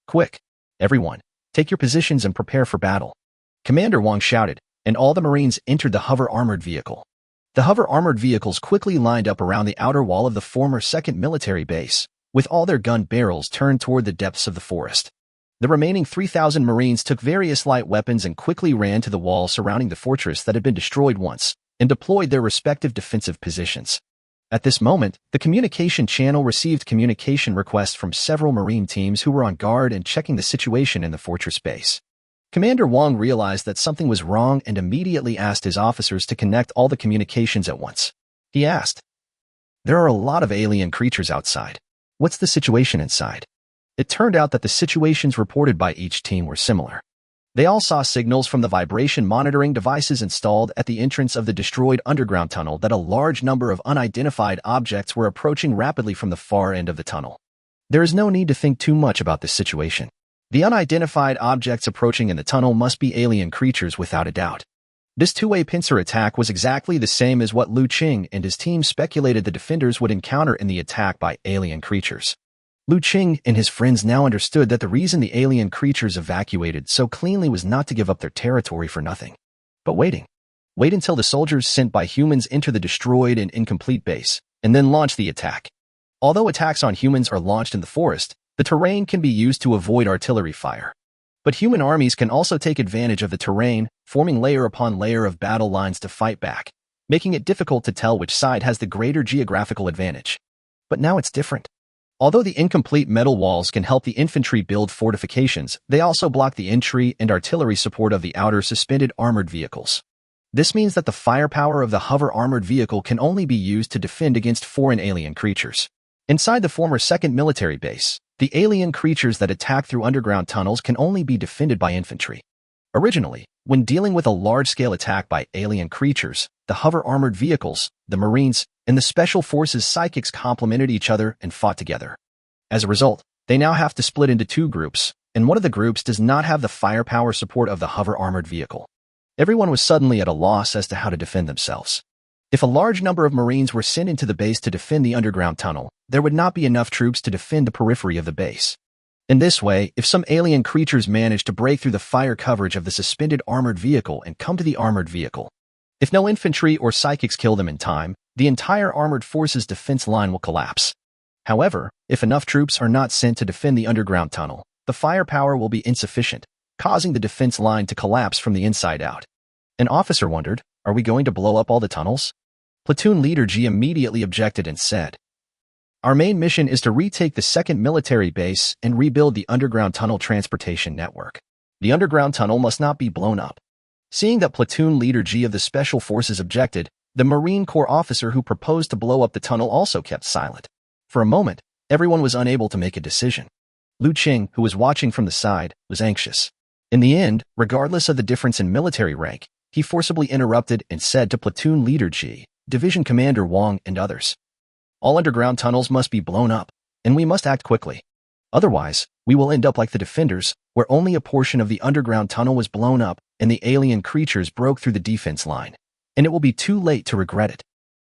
Quick, everyone, take your positions and prepare for battle. Commander Wang shouted, and all the Marines entered the hover armored vehicle. The hover armored vehicles quickly lined up around the outer wall of the former 2nd Military Base, with all their gun barrels turned toward the depths of the forest. The remaining 3,000 Marines took various light weapons and quickly ran to the wall surrounding the fortress that had been destroyed once, and deployed their respective defensive positions. At this moment, the communication channel received communication requests from several Marine teams who were on guard and checking the situation in the fortress base. Commander Wang realized that something was wrong and immediately asked his officers to connect all the communications at once. He asked, "There are a lot of alien creatures outside. What's the situation inside?" It turned out that the situations reported by each team were similar. They all saw signals from the vibration monitoring devices installed at the entrance of the destroyed underground tunnel that a large number of unidentified objects were approaching rapidly from the far end of the tunnel. There is no need to think too much about this situation. The unidentified objects approaching in the tunnel must be alien creatures without a doubt. This two-way pincer attack was exactly the same as what Liu Cheng and his team speculated the defenders would encounter in the attack by alien creatures. Liu Cheng and his friends now understood that the reason the alien creatures evacuated so cleanly was not to give up their territory for nothing, but waiting. Wait until the soldiers sent by humans enter the destroyed and incomplete base, and then launch the attack. Although attacks on humans are launched in the forest, the terrain can be used to avoid artillery fire. But human armies can also take advantage of the terrain, forming layer upon layer of battle lines to fight back, making it difficult to tell which side has the greater geographical advantage. But now it's different. Although the incomplete metal walls can help the infantry build fortifications, they also block the entry and artillery support of the outer suspended armored vehicles. This means that the firepower of the hover armored vehicle can only be used to defend against foreign alien creatures. Inside the former 2nd Military Base, the alien creatures that attack through underground tunnels can only be defended by infantry. Originally, when dealing with a large-scale attack by alien creatures, the hover armored vehicles, the Marines, and the Special Forces psychics complemented each other and fought together. As a result, they now have to split into two groups, and one of the groups does not have the firepower support of the hover armored vehicle. Everyone was suddenly at a loss as to how to defend themselves. If a large number of Marines were sent into the base to defend the underground tunnel, there would not be enough troops to defend the periphery of the base. In this way, if some alien creatures managed to break through the fire coverage of the suspended armored vehicle and come to the armored vehicle, if no infantry or psychics kill them in time, the entire armored forces defense line will collapse. However, if enough troops are not sent to defend the underground tunnel, the firepower will be insufficient, causing the defense line to collapse from the inside out. An officer wondered, "Are we going to blow up all the tunnels?" Platoon leader G immediately objected and said, "Our main mission is to retake the 2nd Military Base and rebuild the underground tunnel transportation network. The underground tunnel must not be blown up." Seeing that Platoon leader G of the Special Forces objected, the Marine Corps officer who proposed to blow up the tunnel also kept silent. For a moment, everyone was unable to make a decision. Liu Cheng, who was watching from the side, was anxious. In the end, regardless of the difference in military rank, he forcibly interrupted and said to Platoon leader G, Division Commander Wang, and others, "All underground tunnels must be blown up, and we must act quickly. Otherwise, we will end up like the defenders, where only a portion of the underground tunnel was blown up and the alien creatures broke through the defense line, and it will be too late to regret it."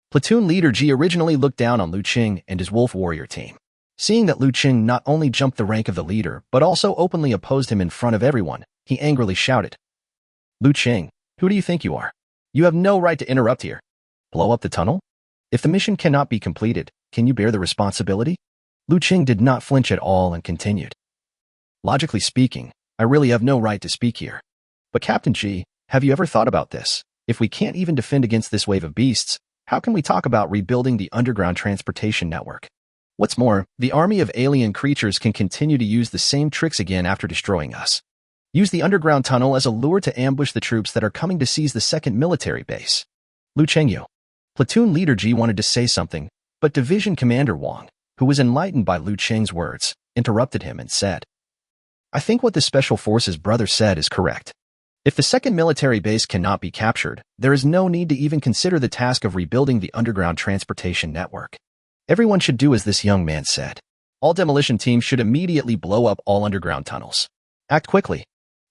Platoon leader G originally looked down on Liu Cheng and his Wolf Warrior team. Seeing that Liu Cheng not only jumped the rank of the leader, but also openly opposed him in front of everyone, he angrily shouted, "Liu Cheng, who do you think you are? You have no right to interrupt here. Blow up the tunnel? If the mission cannot be completed, can you bear the responsibility?" Liu Cheng did not flinch at all and continued, "Logically speaking, I really have no right to speak here. But Captain G, Have you ever thought about this? If we can't even defend against this wave of beasts, how can we talk about rebuilding the underground transportation network? What's more, the army of alien creatures can continue to use the same tricks again after destroying us. Use the underground tunnel as a lure to ambush the troops that are coming to seize the second military base. Liu Cheng. Platoon Leader Ji wanted to say something, but Division Commander Wang, who was enlightened by Liu Cheng's words, interrupted him and said, I think what the Special Forces brother said is correct. If the second military base cannot be captured, there is no need to even consider the task of rebuilding the underground transportation network. Everyone should do as this young man said. All demolition teams should immediately blow up all underground tunnels. Act quickly.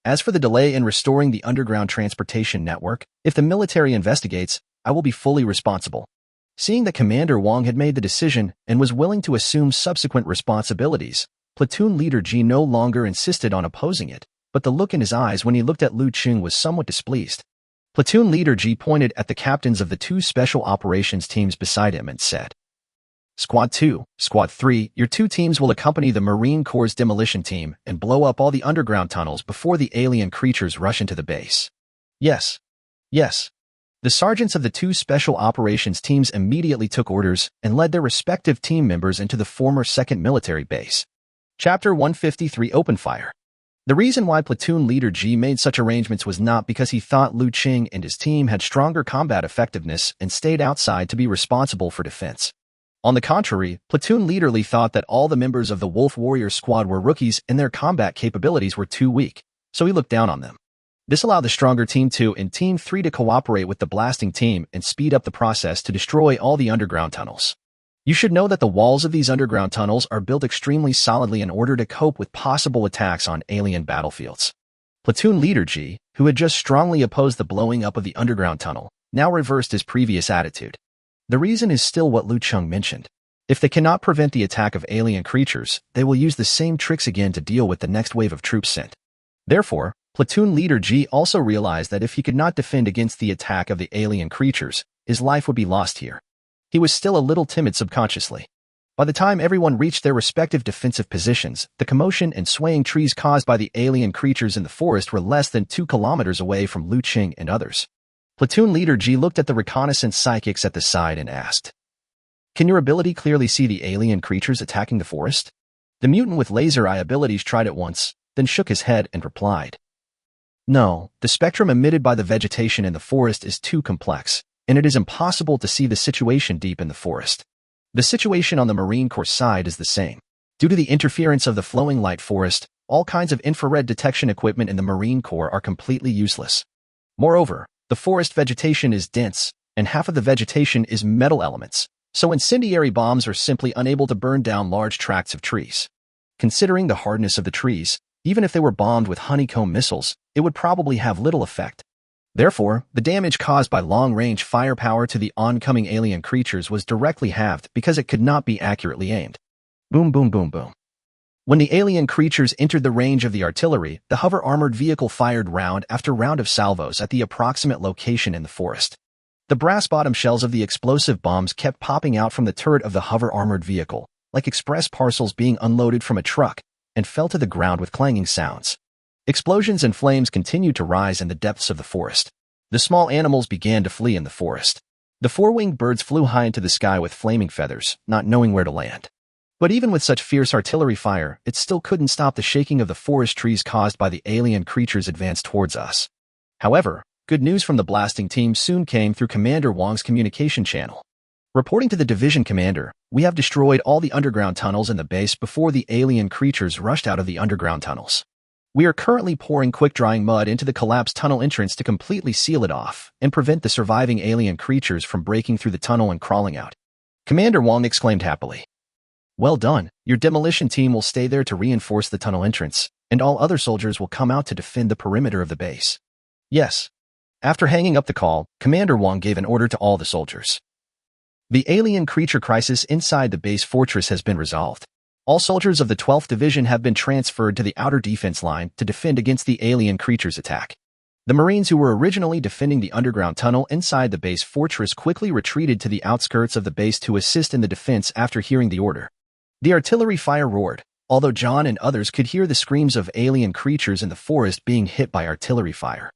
As for the delay in restoring the underground transportation network, if the military investigates, I will be fully responsible. Seeing that Commander Wang had made the decision and was willing to assume subsequent responsibilities, Platoon Leader Ji no longer insisted on opposing it, but the look in his eyes when he looked at Liu Cheng was somewhat displeased. Platoon Leader Ji pointed at the captains of the two special operations teams beside him and said, Squad 2, Squad 3, your two teams will accompany the Marine Corps' demolition team and blow up all the underground tunnels before the alien creatures rush into the base. Yes. Yes. The sergeants of the two special operations teams immediately took orders and led their respective team members into the former 2nd Military Base. Chapter 153 Open Fire. The reason why Platoon Leader Ji made such arrangements was not because he thought Liu Cheng and his team had stronger combat effectiveness and stayed outside to be responsible for defense. On the contrary, Platoon Leader Li thought that all the members of the Wolf Warrior Squad were rookies and their combat capabilities were too weak, so he looked down on them. This allowed the stronger Team 2 and Team 3 to cooperate with the blasting team and speed up the process to destroy all the underground tunnels. You should know that the walls of these underground tunnels are built extremely solidly in order to cope with possible attacks on alien battlefields. Platoon Leader Ji, who had just strongly opposed the blowing up of the underground tunnel, now reversed his previous attitude. The reason is still what Liu Cheng mentioned. If they cannot prevent the attack of alien creatures, they will use the same tricks again to deal with the next wave of troops sent. Therefore, Platoon Leader Ji also realized that if he could not defend against the attack of the alien creatures, his life would be lost here. He was still a little timid subconsciously. By the time everyone reached their respective defensive positions, the commotion and swaying trees caused by the alien creatures in the forest were less than 2 kilometers away from Liu Cheng and others. Platoon Leader Ji looked at the reconnaissance psychics at the side and asked, Can your ability clearly see the alien creatures attacking the forest? The mutant with laser eye abilities tried it once, then shook his head and replied, No, the spectrum emitted by the vegetation in the forest is too complex, and it is impossible to see the situation deep in the forest. The situation on the Marine Corps side is the same. Due to the interference of the flowing light forest, all kinds of infrared detection equipment in the Marine Corps are completely useless. Moreover, the forest vegetation is dense, and half of the vegetation is metal elements, so incendiary bombs are simply unable to burn down large tracts of trees. Considering the hardness of the trees, even if they were bombed with honeycomb missiles, it would probably have little effect. Therefore, the damage caused by long-range firepower to the oncoming alien creatures was directly halved because it could not be accurately aimed. Boom, boom, boom, boom. When the alien creatures entered the range of the artillery, the hover-armored vehicle fired round after round of salvos at the approximate location in the forest. The brass-bottom shells of the explosive bombs kept popping out from the turret of the hover-armored vehicle, like express parcels being unloaded from a truck, and fell to the ground with clanging sounds. Explosions and flames continued to rise in the depths of the forest. The small animals began to flee in the forest. The 4-winged birds flew high into the sky with flaming feathers, not knowing where to land. But even with such fierce artillery fire, it still couldn't stop the shaking of the forest trees caused by the alien creatures' advance towards us. However, good news from the blasting team soon came through Commander Wang's communication channel. Reporting to the division commander, we have destroyed all the underground tunnels in the base before the alien creatures rushed out of the underground tunnels. We are currently pouring quick-drying mud into the collapsed tunnel entrance to completely seal it off and prevent the surviving alien creatures from breaking through the tunnel and crawling out. Commander Wang exclaimed happily. Well done, your demolition team will stay there to reinforce the tunnel entrance, and all other soldiers will come out to defend the perimeter of the base. Yes. After hanging up the call, Commander Wang gave an order to all the soldiers. The alien creature crisis inside the base fortress has been resolved. All soldiers of the 12th Division have been transferred to the outer defense line to defend against the alien creatures' attack. The Marines who were originally defending the underground tunnel inside the base fortress quickly retreated to the outskirts of the base to assist in the defense after hearing the order. The artillery fire roared, although John and others could hear the screams of alien creatures in the forest being hit by artillery fire.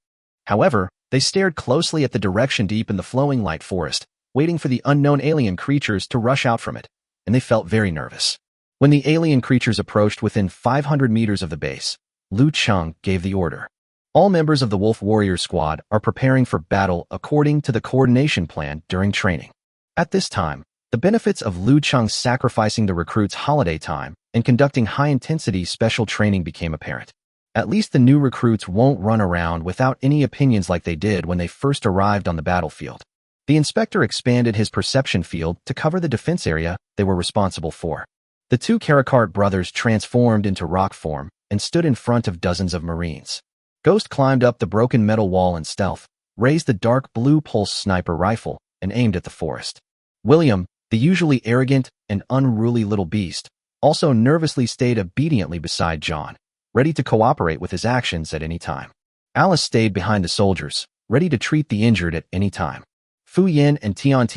However, they stared closely at the direction deep in the flowing light forest, waiting for the unknown alien creatures to rush out from it, and they felt very nervous. When the alien creatures approached within 500 meters of the base, Liu Cheng gave the order. All members of the Wolf Warrior Squad are preparing for battle according to the coordination plan during training. At this time, the benefits of Liu Cheng sacrificing the recruits' holiday time and conducting high-intensity special training became apparent. At least the new recruits won't run around without any opinions like they did when they first arrived on the battlefield. The inspector expanded his perception field to cover the defense area they were responsible for. The two Karakart brothers transformed into rock form and stood in front of dozens of Marines. Ghost climbed up the broken metal wall in stealth, raised the dark blue pulse sniper rifle, and aimed at the forest. William, the usually arrogant and unruly little beast, also nervously stayed obediently beside John, ready to cooperate with his actions at any time. Alice stayed behind the soldiers, ready to treat the injured at any time. Fu Yin and Tian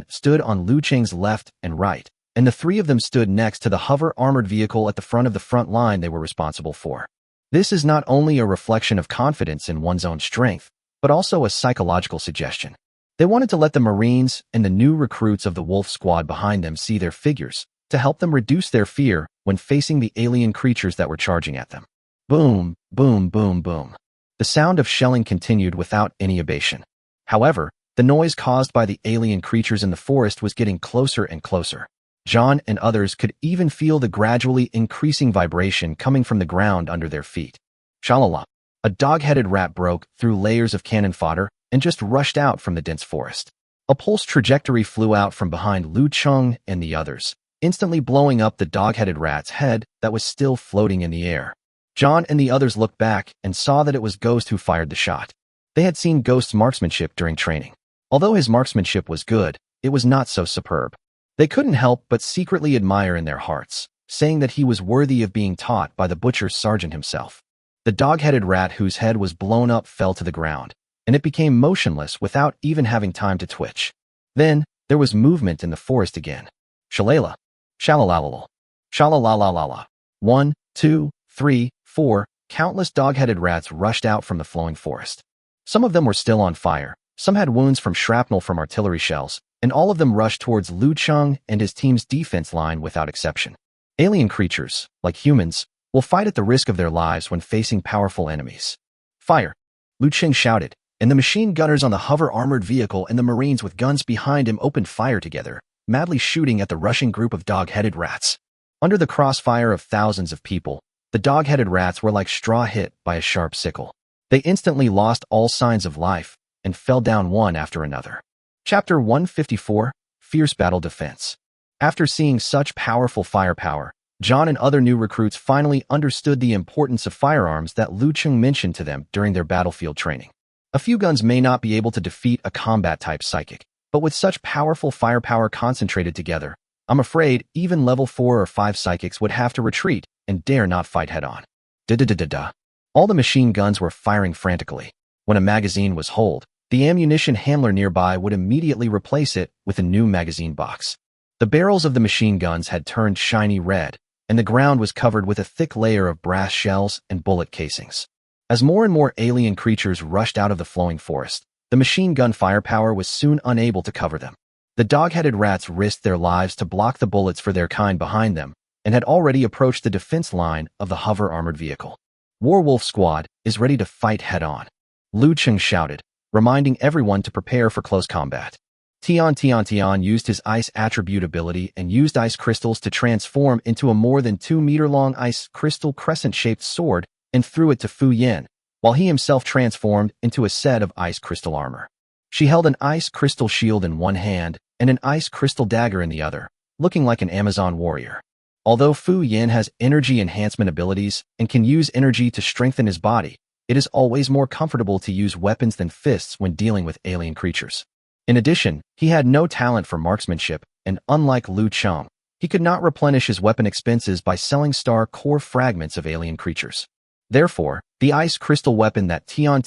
stood on Liu Cheng's left and right, and the three of them stood next to the hover armored vehicle at the front of the front line they were responsible for. This is not only a reflection of confidence in one's own strength, but also a psychological suggestion. They wanted to let the Marines and the new recruits of the Wolf Squad behind them see their figures, to help them reduce their fear when facing the alien creatures that were charging at them. Boom, boom, boom, boom. The sound of shelling continued without any abatement. However, the noise caused by the alien creatures in the forest was getting closer and closer. John and others could even feel the gradually increasing vibration coming from the ground under their feet. Shalala. A dog-headed rat broke through layers of cannon fodder and just rushed out from the dense forest. A pulse trajectory flew out from behind Liu Cheng and the others, instantly blowing up the dog-headed rat's head that was still floating in the air. John and the others looked back and saw that it was Ghost who fired the shot. They had seen Ghost's marksmanship during training. Although his marksmanship was good, it was not so superb. They couldn't help but secretly admire in their hearts, saying that he was worthy of being taught by the butcher's sergeant himself. The dog-headed rat whose head was blown up fell to the ground, and it became motionless without even having time to twitch. Then, there was movement in the forest again. Shalala. Shalalalala. Shalalalala. 1, 2, 3, 4, countless dog-headed rats rushed out from the flowing forest. Some of them were still on fire, some had wounds from shrapnel from artillery shells, and all of them rushed towards Liu Cheng and his team's defense line without exception. Alien creatures, like humans, will fight at the risk of their lives when facing powerful enemies. Fire! Liu Cheng shouted, and the machine gunners on the hover armored vehicle and the Marines with guns behind him opened fire together, madly shooting at the rushing group of dog-headed rats. Under the crossfire of thousands of people, the dog-headed rats were like straw hit by a sharp sickle. They instantly lost all signs of life and fell down one after another. Chapter 154, Fierce Battle Defense. After seeing such powerful firepower, John and other new recruits finally understood the importance of firearms that Liu Cheng mentioned to them during their battlefield training. A few guns may not be able to defeat a combat-type psychic, but with such powerful firepower concentrated together, I'm afraid even level 4 or 5 psychics would have to retreat and dare not fight head-on. Da-da-da-da-da. All the machine guns were firing frantically. When a magazine was holed, the ammunition handler nearby would immediately replace it with a new magazine box. The barrels of the machine guns had turned shiny red, and the ground was covered with a thick layer of brass shells and bullet casings. As more and more alien creatures rushed out of the flowing forest, the machine gun firepower was soon unable to cover them. The dog-headed rats risked their lives to block the bullets for their kind behind them, and had already approached the defense line of the hover armored vehicle. Wolf Squad is ready to fight head-on. Liu Cheng shouted, reminding everyone to prepare for close combat. Tian used his ice attribute ability and used ice crystals to transform into a more than 2-meter-long ice crystal crescent-shaped sword and threw it to Fu Yin, while he himself transformed into a set of ice crystal armor. She held an ice crystal shield in one hand and an ice crystal dagger in the other, looking like an Amazon warrior. Although Fu Yin has energy enhancement abilities and can use energy to strengthen his body, it is always more comfortable to use weapons than fists when dealing with alien creatures. In addition, he had no talent for marksmanship, and unlike Liu Cheng, he could not replenish his weapon expenses by selling star core fragments of alien creatures. Therefore, the ice crystal weapon that Tian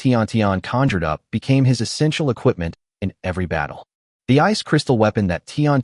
conjured up became his essential equipment in every battle. The ice crystal weapon that Tian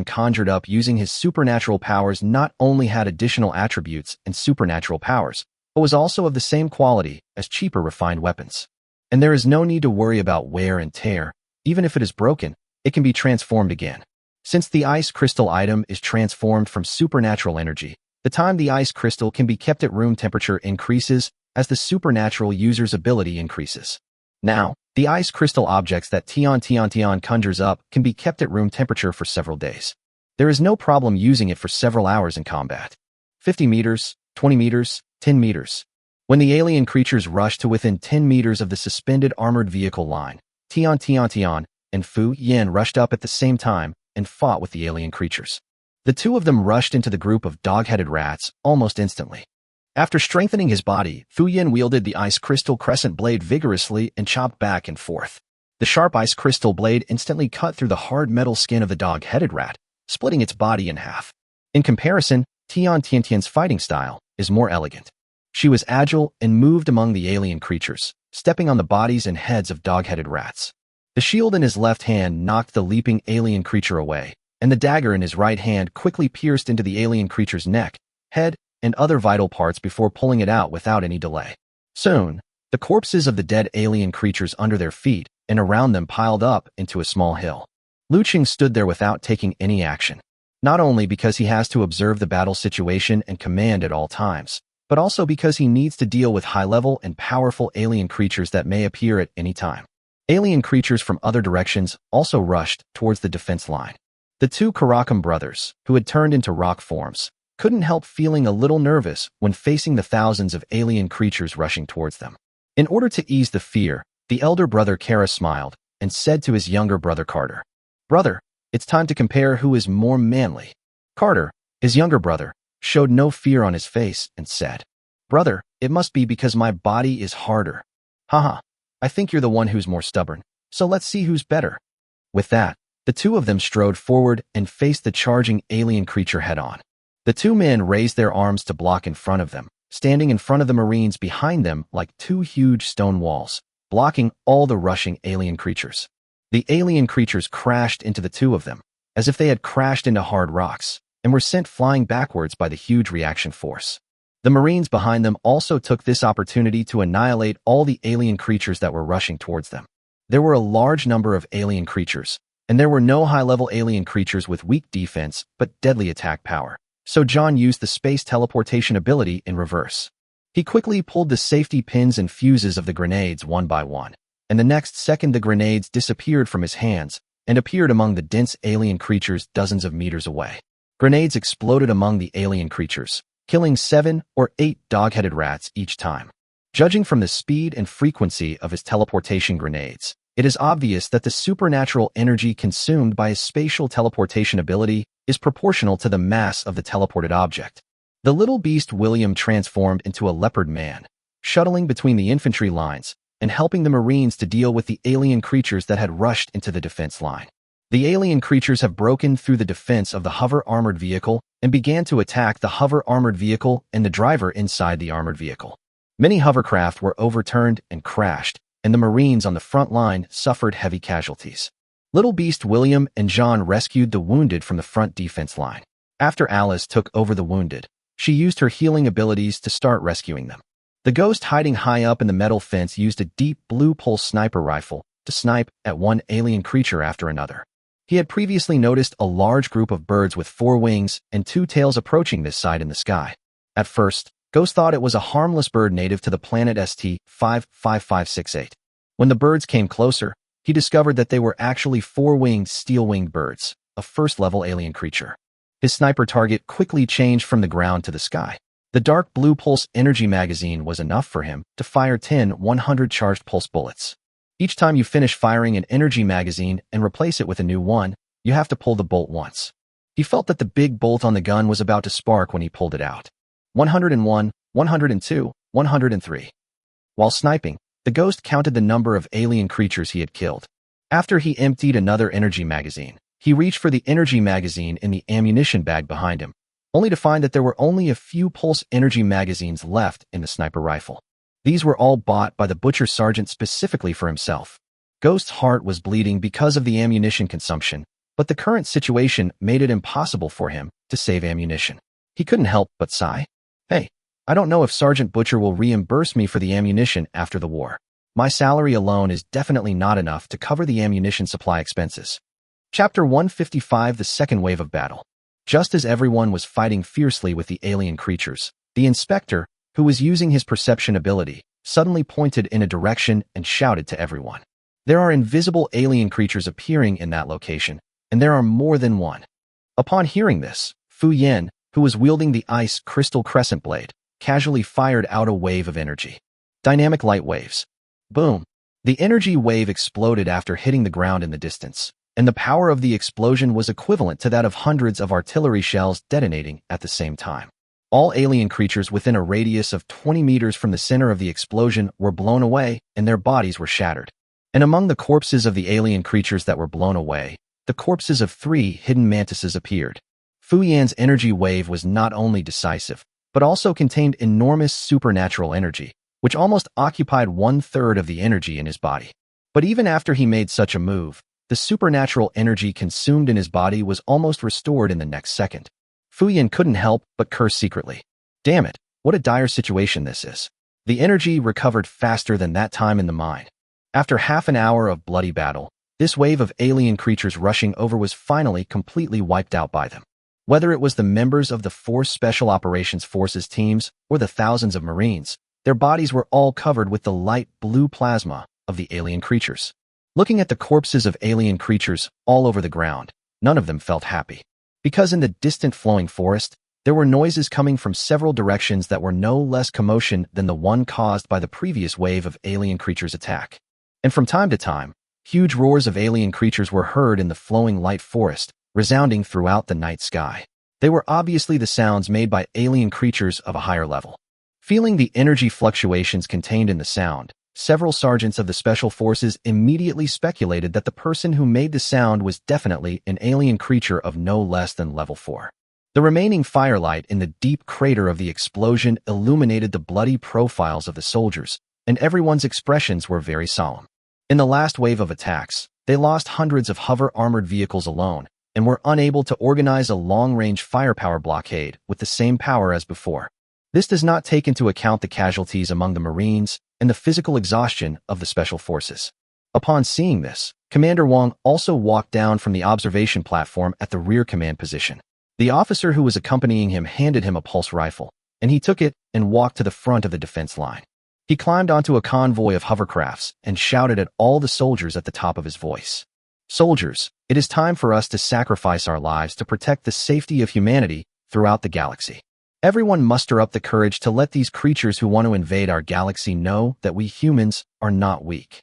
conjured up using his supernatural powers not only had additional attributes and supernatural powers, but was also of the same quality as cheaper refined weapons. and there is no need to worry about wear and tear. Even if it is broken, it can be transformed again. Since the ice crystal item is transformed from supernatural energy, the time the ice crystal can be kept at room temperature increases as the supernatural user's ability increases. Now, the ice crystal objects that Tian conjures up can be kept at room temperature for several days. There is no problem using it for several hours in combat. 50 meters, 20 meters, 10 meters. When the alien creatures rushed to within 10 meters of the suspended armored vehicle line, Tian and Fu Yin rushed up at the same time and fought with the alien creatures. The two of them rushed into the group of dog-headed rats almost instantly. After strengthening his body, Fu Yin wielded the ice crystal crescent blade vigorously and chopped back and forth. The sharp ice crystal blade instantly cut through the hard metal skin of the dog-headed rat, splitting its body in half. In comparison, Tian's fighting style is more elegant. She was agile and moved among the alien creatures, stepping on the bodies and heads of dog-headed rats. The shield in his left hand knocked the leaping alien creature away, and the dagger in his right hand quickly pierced into the alien creature's neck, head, and other vital parts before pulling it out without any delay. Soon, the corpses of the dead alien creatures under their feet and around them piled up into a small hill. Liu Cheng stood there without taking any action, not only because he has to observe the battle situation and command at all times, but also because he needs to deal with high-level and powerful alien creatures that may appear at any time. Alien creatures from other directions also rushed towards the defense line. The two Karakam brothers, who had turned into rock forms, couldn't help feeling a little nervous when facing the thousands of alien creatures rushing towards them. In order to ease the fear, the elder brother Kara smiled and said to his younger brother Carter, "Brother, it's time to compare who is more manly." Carter, his younger brother, showed no fear on his face and said, "Brother, it must be because my body is harder. Haha, I think you're the one who's more stubborn, so let's see who's better." With that, the two of them strode forward and faced the charging alien creature head-on. The two men raised their arms to block in front of them, standing in front of the Marines behind them like two huge stone walls, blocking all the rushing alien creatures. The alien creatures crashed into the two of them, as if they had crashed into hard rocks, and were sent flying backwards by the huge reaction force. The Marines behind them also took this opportunity to annihilate all the alien creatures that were rushing towards them. There were a large number of alien creatures, and there were no high-level alien creatures with weak defense but deadly attack power. So John used the space teleportation ability in reverse. He quickly pulled the safety pins and fuses of the grenades one by one, and the next second the grenades disappeared from his hands and appeared among the dense alien creatures dozens of meters away. Grenades exploded among the alien creatures, killing 7 or 8 dog-headed rats each time. Judging from the speed and frequency of his teleportation grenades, it is obvious that the supernatural energy consumed by his spatial teleportation ability is proportional to the mass of the teleported object. The little beast William transformed into a leopard man, shuttling between the infantry lines and helping the Marines to deal with the alien creatures that had rushed into the defense line. The alien creatures have broken through the defense of the hover armored vehicle and began to attack the hover armored vehicle and the driver inside the armored vehicle. Many hovercraft were overturned and crashed, and the Marines on the front line suffered heavy casualties. Little Beast William and John rescued the wounded from the front defense line. After Alice took over the wounded, she used her healing abilities to start rescuing them. The ghost hiding high up in the metal fence used a deep blue pulse sniper rifle to snipe at one alien creature after another. He had previously noticed a large group of birds with 4 wings and 2 tails approaching this side in the sky. At first, Ghost thought it was a harmless bird native to the planet ST-55568. When the birds came closer, he discovered that they were actually 4-winged steel-winged birds, a first-level alien creature. His sniper target quickly changed from the ground to the sky. The dark blue pulse energy magazine was enough for him to fire 10 100-charged pulse bullets. Each time you finish firing an energy magazine and replace it with a new one, you have to pull the bolt once. He felt that the big bolt on the gun was about to spark when he pulled it out. 101, 102, 103. While sniping, the ghost counted the number of alien creatures he had killed. After he emptied another energy magazine, he reached for the energy magazine in the ammunition bag behind him, only to find that there were only a few pulse energy magazines left in the sniper rifle. These were all bought by the butcher sergeant specifically for himself. Ghost's heart was bleeding because of the ammunition consumption, but the current situation made it impossible for him to save ammunition. He couldn't help but sigh. Hey, I don't know if Sergeant Butcher will reimburse me for the ammunition after the war. My salary alone is definitely not enough to cover the ammunition supply expenses. Chapter 155 The Second Wave of Battle. Just as everyone was fighting fiercely with the alien creatures, the inspector, who was using his perception ability, suddenly pointed in a direction and shouted to everyone. There are invisible alien creatures appearing in that location, and there are more than one. Upon hearing this, Fu Yan, who was wielding the ice crystal crescent blade, casually fired out a wave of energy. Dynamic light waves. Boom! The energy wave exploded after hitting the ground in the distance, and the power of the explosion was equivalent to that of hundreds of artillery shells detonating at the same time. All alien creatures within a radius of 20 meters from the center of the explosion were blown away, and their bodies were shattered. And among the corpses of the alien creatures that were blown away, the corpses of 3 hidden mantises appeared. Fu Yan's energy wave was not only decisive, but also contained enormous supernatural energy, which almost occupied 1/3 of the energy in his body. But even after he made such a move, the supernatural energy consumed in his body was almost restored in the next second. Fu Yan couldn't help but curse secretly. Damn it, what a dire situation this is. The energy recovered faster than that time in the mine. After half an hour of bloody battle, this wave of alien creatures rushing over was finally completely wiped out by them. Whether it was the members of the 4 Special Operations Forces teams or the thousands of Marines, their bodies were all covered with the light blue plasma of the alien creatures. Looking at the corpses of alien creatures all over the ground, none of them felt happy. Because in the distant flowing forest, there were noises coming from several directions that were no less commotion than the one caused by the previous wave of alien creatures' attack. And from time to time, huge roars of alien creatures were heard in the flowing light forest, resounding throughout the night sky. They were obviously the sounds made by alien creatures of a higher level. Feeling the energy fluctuations contained in the sound, several sergeants of the Special Forces immediately speculated that the person who made the sound was definitely an alien creature of no less than level 4. The remaining firelight in the deep crater of the explosion illuminated the bloody profiles of the soldiers, and everyone's expressions were very solemn. In the last wave of attacks, they lost hundreds of hover-armored vehicles alone, and were unable to organize a long-range firepower blockade with the same power as before. This does not take into account the casualties among the Marines and the physical exhaustion of the Special Forces. Upon seeing this, Commander Wang also walked down from the observation platform at the rear command position. The officer who was accompanying him handed him a pulse rifle, and he took it and walked to the front of the defense line. He climbed onto a convoy of hovercrafts and shouted at all the soldiers at the top of his voice. Soldiers, it is time for us to sacrifice our lives to protect the safety of humanity throughout the galaxy. Everyone muster up the courage to let these creatures who want to invade our galaxy know that we humans are not weak.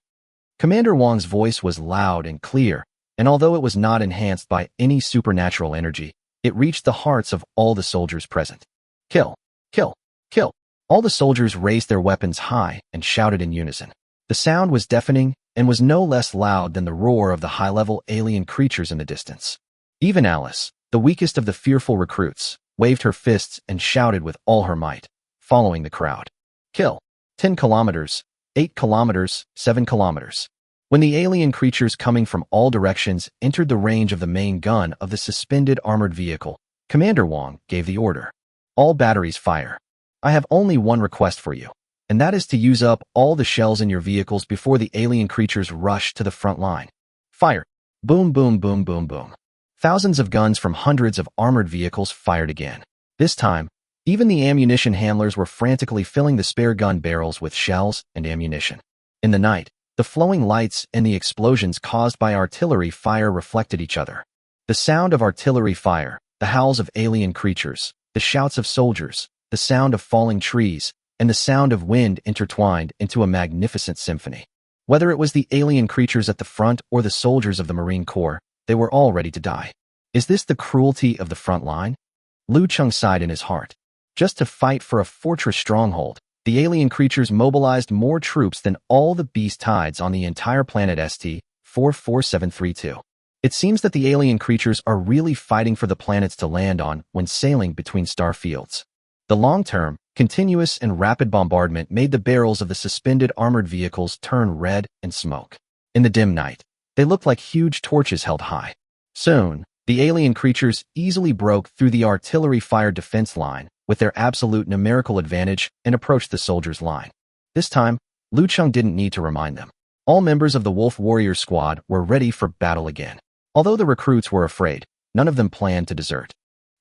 Commander Wang's voice was loud and clear, and although it was not enhanced by any supernatural energy, it reached the hearts of all the soldiers present. Kill! Kill! Kill! All the soldiers raised their weapons high and shouted in unison. The sound was deafening and was no less loud than the roar of the high-level alien creatures in the distance. Even Alice, the weakest of the fearful recruits, waved her fists and shouted with all her might, following the crowd. Kill! 10 kilometers, 8 kilometers, 7 kilometers. When the alien creatures coming from all directions entered the range of the main gun of the suspended armored vehicle, Commander Wang gave the order. All batteries fire. I have only one request for you, and that is to use up all the shells in your vehicles before the alien creatures rush to the front line. Fire! Boom, boom, boom, boom, boom. Thousands of guns from hundreds of armored vehicles fired again. This time, even the ammunition handlers were frantically filling the spare gun barrels with shells and ammunition. In the night, the flowing lights and the explosions caused by artillery fire reflected each other. The sound of artillery fire, the howls of alien creatures, the shouts of soldiers, the sound of falling trees, and the sound of wind intertwined into a magnificent symphony. Whether it was the alien creatures at the front or the soldiers of the Marine Corps, they were all ready to die. Is this the cruelty of the front line? Liu Cheng sighed in his heart. Just to fight for a fortress stronghold, the alien creatures mobilized more troops than all the beast tides on the entire planet ST-44732. It seems that the alien creatures are really fighting for the planets to land on when sailing between star fields. The long-term, continuous and rapid bombardment made the barrels of the suspended armored vehicles turn red and smoke. In the dim night, they looked like huge torches held high. Soon, the alien creatures easily broke through the artillery-fired defense line with their absolute numerical advantage and approached the soldiers' line. This time, Liu Cheng didn't need to remind them. All members of the Wolf Warrior squad were ready for battle again. Although the recruits were afraid, none of them planned to desert.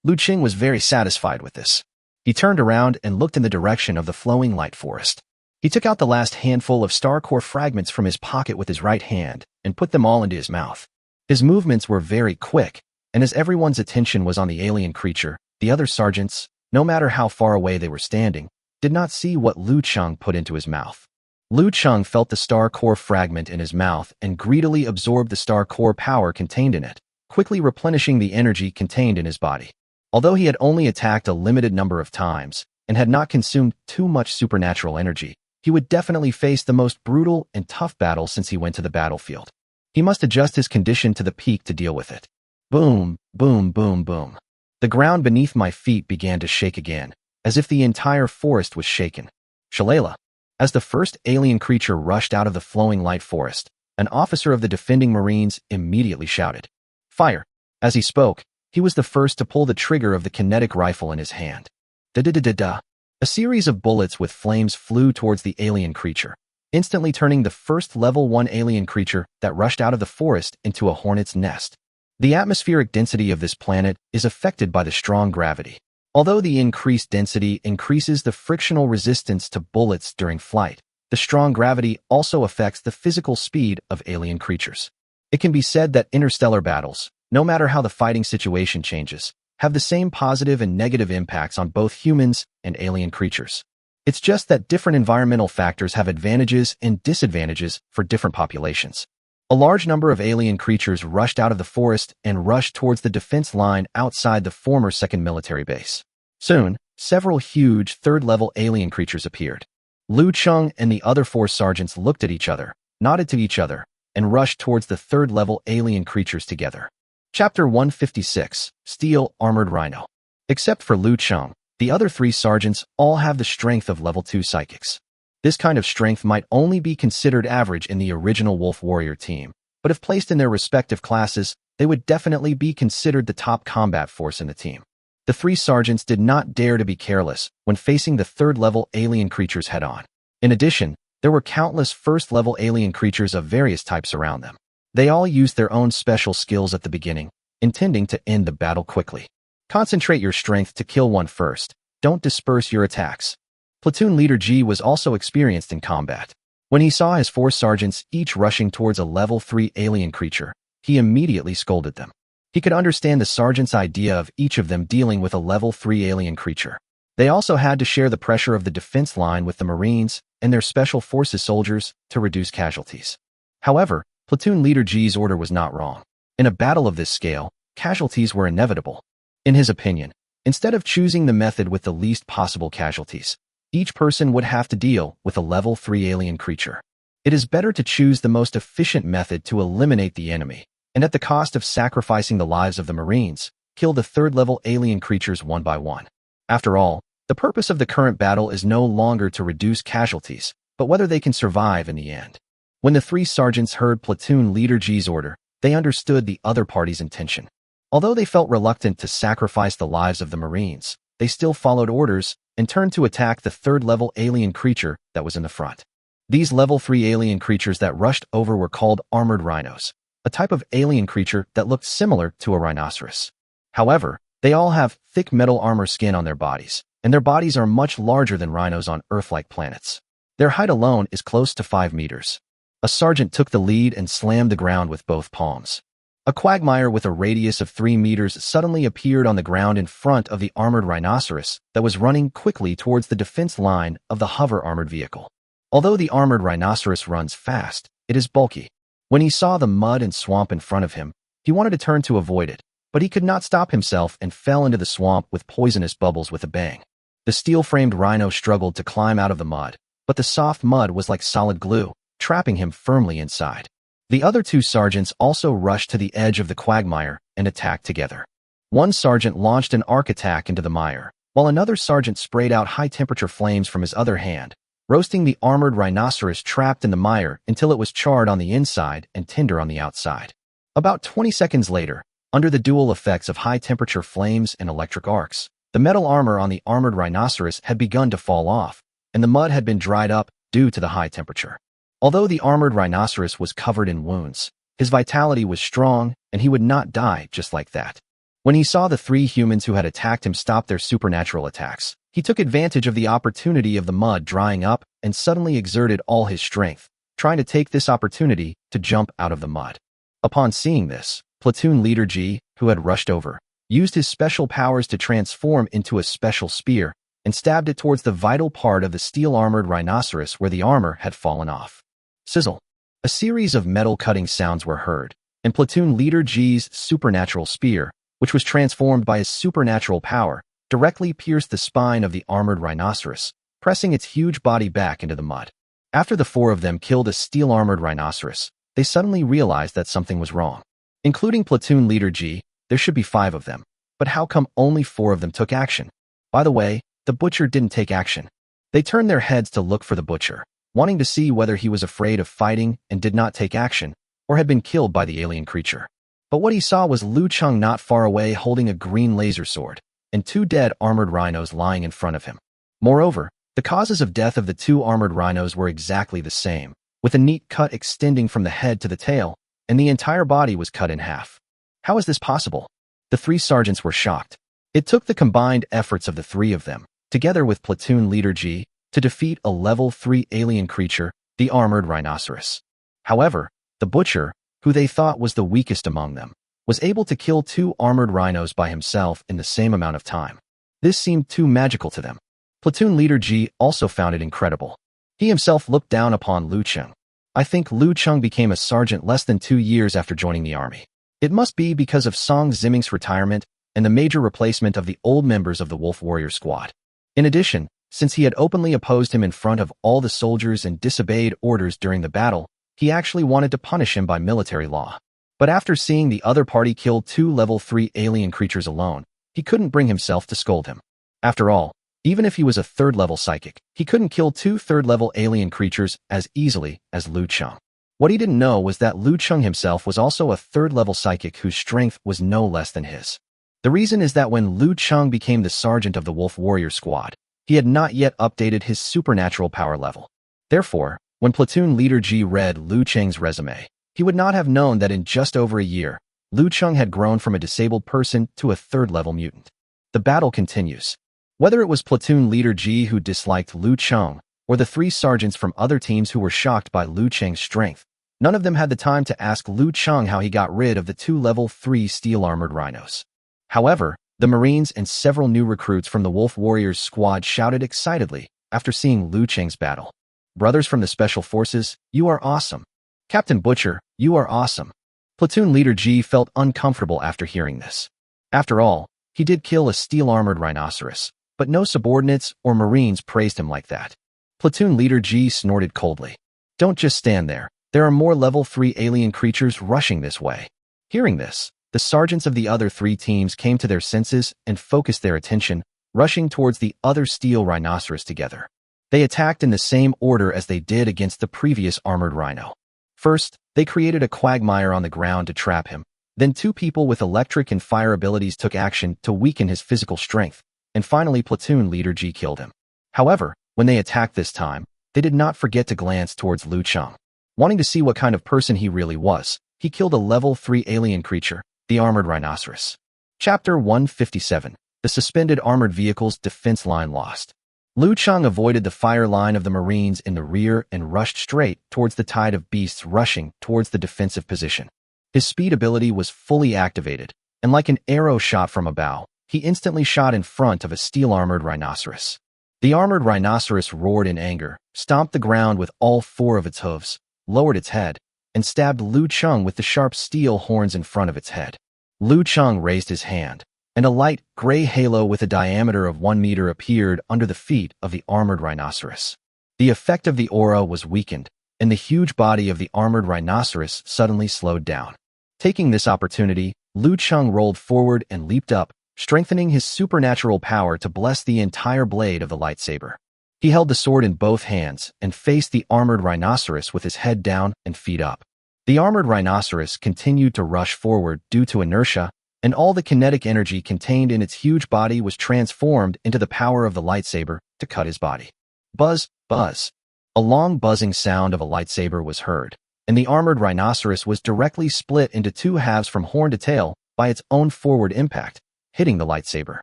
Liu Cheng was very satisfied with this. He turned around and looked in the direction of the flowing light forest. He took out the last handful of star core fragments from his pocket with his right hand and put them all into his mouth. His movements were very quick, and as everyone's attention was on the alien creature, the other sergeants, no matter how far away they were standing, did not see what Liu Cheng put into his mouth. Liu Cheng felt the star core fragment in his mouth and greedily absorbed the star core power contained in it, quickly replenishing the energy contained in his body. Although he had only attacked a limited number of times and had not consumed too much supernatural energy, he would definitely face the most brutal and tough battle since he went to the battlefield. He must adjust his condition to the peak to deal with it. Boom, boom, boom, boom. The ground beneath my feet began to shake again, as if the entire forest was shaken. Shalala. As the first alien creature rushed out of the flowing light forest, an officer of the defending Marines immediately shouted, "Fire!" As he spoke, he was the first to pull the trigger of the kinetic rifle in his hand. Da-da-da-da-da. A series of bullets with flames flew towards the alien creature, instantly turning the first level 1 alien creature that rushed out of the forest into a hornet's nest. The atmospheric density of this planet is affected by the strong gravity. Although the increased density increases the frictional resistance to bullets during flight, the strong gravity also affects the physical speed of alien creatures. It can be said that interstellar battles, no matter how the fighting situation changes, have the same positive and negative impacts on both humans and alien creatures. It's just that different environmental factors have advantages and disadvantages for different populations. A large number of alien creatures rushed out of the forest and rushed towards the defense line outside the former 2nd military base. Soon, several huge third-level alien creatures appeared. Liu Cheng and the other 4 sergeants looked at each other, nodded to each other, and rushed towards the third-level alien creatures together. Chapter 156, Steel Armored Rhino. Except for Liu Cheng, the other 3 sergeants all have the strength of level 2 psychics. This kind of strength might only be considered average in the original Wolf Warrior team, but if placed in their respective classes, they would definitely be considered the top combat force in the team. The 3 sergeants did not dare to be careless when facing the third-level alien creatures head-on. In addition, there were countless first-level alien creatures of various types around them. They all used their own special skills at the beginning, intending to end the battle quickly. Concentrate your strength to kill one first. Don't disperse your attacks. Platoon Leader G was also experienced in combat. When he saw his 4 sergeants each rushing towards a level 3 alien creature, he immediately scolded them. He could understand the sergeant's idea of each of them dealing with a level 3 alien creature. They also had to share the pressure of the defense line with the Marines and their special forces soldiers to reduce casualties. However, Platoon Leader G's order was not wrong. In a battle of this scale, casualties were inevitable. In his opinion, instead of choosing the method with the least possible casualties, each person would have to deal with a level 3 alien creature. It is better to choose the most efficient method to eliminate the enemy, and at the cost of sacrificing the lives of the Marines, kill the third-level alien creatures one by one. After all, the purpose of the current battle is no longer to reduce casualties, but whether they can survive in the end. When the 3 sergeants heard Platoon Leader G's order, they understood the other party's intention. Although they felt reluctant to sacrifice the lives of the Marines, they still followed orders and turned to attack the third-level alien creature that was in the front. These level 3 alien creatures that rushed over were called armored rhinos, a type of alien creature that looked similar to a rhinoceros. However, they all have thick metal armor skin on their bodies, and their bodies are much larger than rhinos on Earth-like planets. Their height alone is close to 5 meters. A sergeant took the lead and slammed the ground with both palms. A quagmire with a radius of 3 meters suddenly appeared on the ground in front of the armored rhinoceros that was running quickly towards the defense line of the hover armored vehicle. Although the armored rhinoceros runs fast, it is bulky. When he saw the mud and swamp in front of him, he wanted to turn to avoid it, but he could not stop himself and fell into the swamp with poisonous bubbles with a bang. The steel-framed rhino struggled to climb out of the mud, but the soft mud was like solid glue, trapping him firmly inside. The other 2 sergeants also rushed to the edge of the quagmire and attacked together. One sergeant launched an arc attack into the mire, while another sergeant sprayed out high-temperature flames from his other hand, roasting the armored rhinoceros trapped in the mire until it was charred on the inside and tender on the outside. About 20 seconds later, under the dual effects of high-temperature flames and electric arcs, the metal armor on the armored rhinoceros had begun to fall off, and the mud had been dried up due to the high temperature. Although the armored rhinoceros was covered in wounds, his vitality was strong and he would not die just like that. When he saw the three humans who had attacked him stop their supernatural attacks, he took advantage of the opportunity of the mud drying up and suddenly exerted all his strength, trying to take this opportunity to jump out of the mud. Upon seeing this, platoon leader G, who had rushed over, used his special powers to transform into a special spear and stabbed it towards the vital part of the steel-armored rhinoceros where the armor had fallen off. Sizzle! A series of metal-cutting sounds were heard, and platoon leader G's supernatural spear, which was transformed by his supernatural power, directly pierced the spine of the armored rhinoceros, pressing its huge body back into the mud. After the four of them killed a steel-armored rhinoceros, they suddenly realized that something was wrong. Including platoon leader G, there should be 5 of them, but how come only 4 of them took action? By the way, the butcher didn't take action. They turned their heads to look for the butcher, wanting to see whether he was afraid of fighting and did not take action, or had been killed by the alien creature. But what he saw was Liu Cheng not far away holding a green laser sword, and 2 dead armored rhinos lying in front of him. Moreover, the causes of death of the 2 armored rhinos were exactly the same, with a neat cut extending from the head to the tail, and the entire body was cut in half. How is this possible? The 3 sergeants were shocked. It took the combined efforts of the 3 of them, together with platoon leader G, to defeat a level 3 alien creature, the armored rhinoceros. However, the butcher, who they thought was the weakest among them, was able to kill 2 armored rhinos by himself in the same amount of time. This seemed too magical to them. Platoon leader G also found it incredible. He himself looked down upon Liu Cheng. I think Liu Cheng became a sergeant less than 2 years after joining the army. It must be because of Song Ziming's retirement and the major replacement of the old members of the Wolf Warrior squad. In addition, since he had openly opposed him in front of all the soldiers and disobeyed orders during the battle, he actually wanted to punish him by military law. But after seeing the other party kill 2 level 3 alien creatures alone, he couldn't bring himself to scold him. After all, even if he was a 3rd-level psychic, he couldn't kill 2 3rd-level alien creatures as easily as Liu Cheng. What he didn't know was that Liu Cheng himself was also a 3rd-level psychic whose strength was no less than his. The reason is that when Liu Cheng became the sergeant of the Wolf Warrior squad, he had not yet updated his supernatural power level. Therefore, when platoon leader G read Liu Cheng's resume, he would not have known that in just over a year, Liu Cheng had grown from a disabled person to a 3rd-level mutant. The battle continues. Whether it was platoon leader G who disliked Liu Cheng, or the 3 sergeants from other teams who were shocked by Liu Cheng's strength, none of them had the time to ask Liu Cheng how he got rid of the 2 level 3 steel-armored rhinos. However, the Marines and several new recruits from the Wolf Warriors squad shouted excitedly after seeing Liu Cheng's battle. Brothers from the Special Forces, you are awesome. Captain Butcher, you are awesome. Platoon leader G felt uncomfortable after hearing this. After all, he did kill a steel-armored rhinoceros, but no subordinates or Marines praised him like that. Platoon leader G snorted coldly. Don't just stand there. There are more level 3 alien creatures rushing this way. Hearing this, the sergeants of the other 3 teams came to their senses and focused their attention, rushing towards the other steel rhinoceros together. They attacked in the same order as they did against the previous armored rhino. First, they created a quagmire on the ground to trap him. Then 2 people with electric and fire abilities took action to weaken his physical strength, and finally platoon leader G killed him. However, when they attacked this time, they did not forget to glance towards Liu Cheng. Wanting to see what kind of person he really was, he killed a level 3 alien creature, the armored rhinoceros. Chapter 157. The Suspended Armored Vehicle's Defense Line Lost. Liu Cheng avoided the fire line of the Marines in the rear and rushed straight towards the tide of beasts rushing towards the defensive position. His speed ability was fully activated, and like an arrow shot from a bow, he instantly shot in front of a steel-armored rhinoceros. The armored rhinoceros roared in anger, stomped the ground with all 4 of its hooves, lowered its head, and stabbed Liu Cheng with the sharp steel horns in front of its head. Liu Cheng raised his hand, and a light, gray halo with a diameter of 1 meter appeared under the feet of the armored rhinoceros. The effect of the aura was weakened, and the huge body of the armored rhinoceros suddenly slowed down. Taking this opportunity, Liu Cheng rolled forward and leaped up, strengthening his supernatural power to bless the entire blade of the lightsaber. He held the sword in both hands and faced the armored rhinoceros with his head down and feet up. The armored rhinoceros continued to rush forward due to inertia, and all the kinetic energy contained in its huge body was transformed into the power of the lightsaber to cut his body. Buzz, buzz. A long buzzing sound of a lightsaber was heard, and the armored rhinoceros was directly split into two halves from horn to tail by its own forward impact, hitting the lightsaber.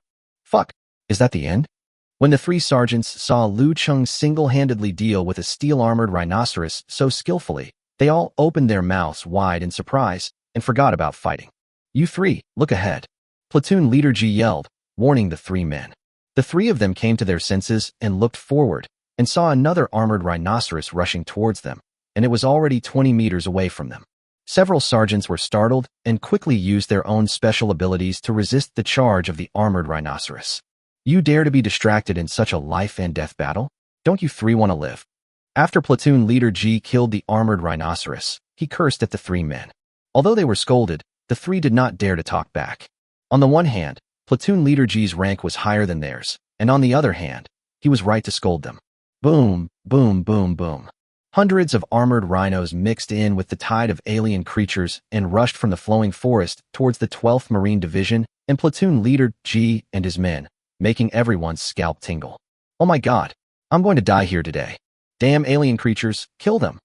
Fuck, is that the end? When the three sergeants saw Liu Cheng single-handedly deal with a steel-armored rhinoceros so skillfully, they all opened their mouths wide in surprise and forgot about fighting. You three, look ahead. Platoon Leader Ji yelled, warning the three men. The three of them came to their senses and looked forward and saw another armored rhinoceros rushing towards them, and it was already 20 meters away from them. Several sergeants were startled and quickly used their own special abilities to resist the charge of the armored rhinoceros. You dare to be distracted in such a life-and-death battle? Don't you three want to live? After Platoon Leader Ji killed the armored rhinoceros, he cursed at the three men. Although they were scolded, the three did not dare to talk back. On the one hand, Platoon Leader Ji's rank was higher than theirs, and on the other hand, he was right to scold them. Boom, boom, boom, boom. Hundreds of armored rhinos mixed in with the tide of alien creatures and rushed from the flowing forest towards the 12th Marine Division and Platoon Leader Ji and his men, making everyone's scalp tingle. Oh my god, I'm going to die here today. Damn alien creatures, kill them.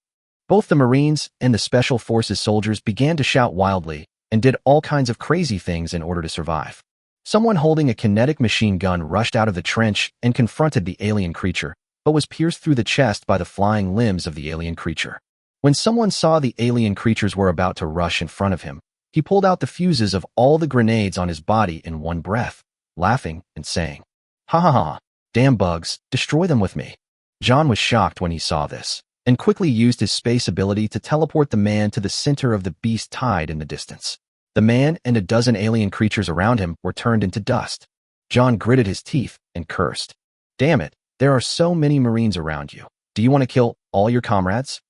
Both the Marines and the Special Forces soldiers began to shout wildly and did all kinds of crazy things in order to survive. Someone holding a kinetic machine gun rushed out of the trench and confronted the alien creature, but was pierced through the chest by the flying limbs of the alien creature. When someone saw the alien creatures were about to rush in front of him, he pulled out the fuses of all the grenades on his body in one breath, laughing and saying, "Ha ha ha, damn bugs, destroy them with me." John was shocked when he saw this, and quickly used his space ability to teleport the man to the center of the beast tide in the distance. The man and a dozen alien creatures around him were turned into dust. John gritted his teeth and cursed. Damn it, there are so many Marines around you. Do you want to kill all your comrades?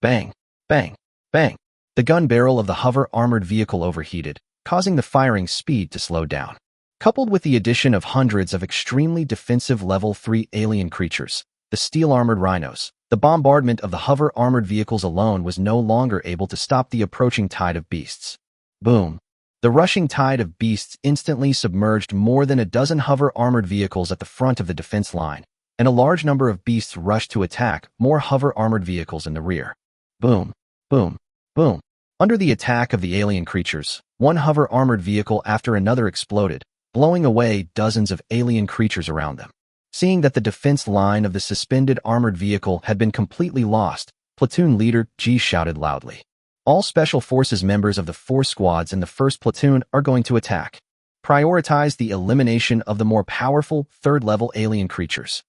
Bang, bang, bang. The gun barrel of the hover armored vehicle overheated, causing the firing speed to slow down. Coupled with the addition of hundreds of extremely defensive level 3 alien creatures, the steel-armored rhinos, the bombardment of the hover armored vehicles alone was no longer able to stop the approaching tide of beasts. Boom. The rushing tide of beasts instantly submerged more than a dozen hover armored vehicles at the front of the defense line, and a large number of beasts rushed to attack more hover armored vehicles in the rear. Boom, boom, boom. Under the attack of the alien creatures, one hover armored vehicle after another exploded, blowing away dozens of alien creatures around them. Seeing that the defense line of the suspended armored vehicle had been completely lost, Platoon Leader Ji shouted loudly. All Special Forces members of the 4 squads in the 1st platoon are going to attack. Prioritize the elimination of the more powerful 3rd-level alien creatures.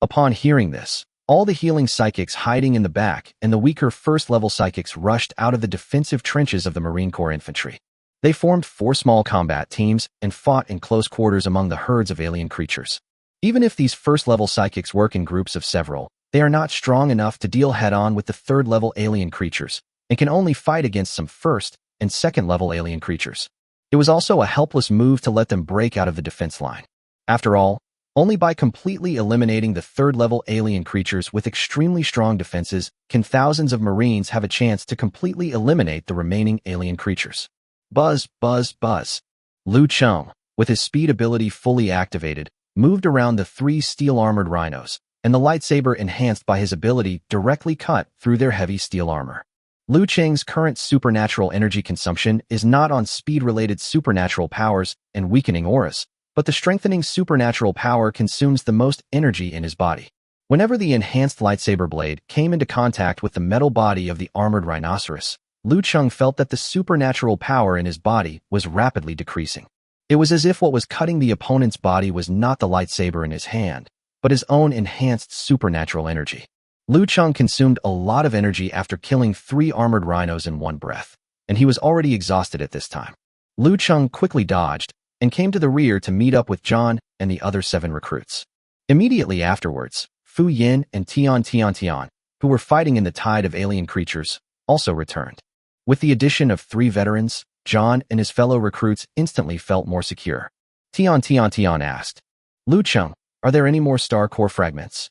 Upon hearing this, all the healing psychics hiding in the back and the weaker 1st-level psychics rushed out of the defensive trenches of the Marine Corps infantry. They formed 4 small combat teams and fought in close quarters among the herds of alien creatures. Even if these 1st-level psychics work in groups of several, they are not strong enough to deal head-on with the 3rd-level alien creatures, and can only fight against some 1st and 2nd-level alien creatures. It was also a helpless move to let them break out of the defense line. After all, only by completely eliminating the 3rd-level alien creatures with extremely strong defenses can thousands of Marines have a chance to completely eliminate the remaining alien creatures. Buzz, buzz, buzz. Liu Cheng, with his speed ability fully activated, moved around the 3 steel-armored rhinos, and the lightsaber enhanced by his ability directly cut through their heavy steel armor. Liu Cheng's current supernatural energy consumption is not on speed-related supernatural powers and weakening auras, but the strengthening supernatural power consumes the most energy in his body. Whenever the enhanced lightsaber blade came into contact with the metal body of the armored rhinoceros, Liu Cheng felt that the supernatural power in his body was rapidly decreasing. It was as if what was cutting the opponent's body was not the lightsaber in his hand, but his own enhanced supernatural energy. Liu Cheng consumed a lot of energy after killing 3 armored rhinos in one breath, and he was already exhausted at this time. Liu Cheng quickly dodged and came to the rear to meet up with John and the other 7 recruits. Immediately afterwards, Fu Yin and Tian, who were fighting in the tide of alien creatures, also returned. With the addition of 3 veterans, John and his fellow recruits instantly felt more secure. Tian asked, Liu Cheng, are there any more star core fragments?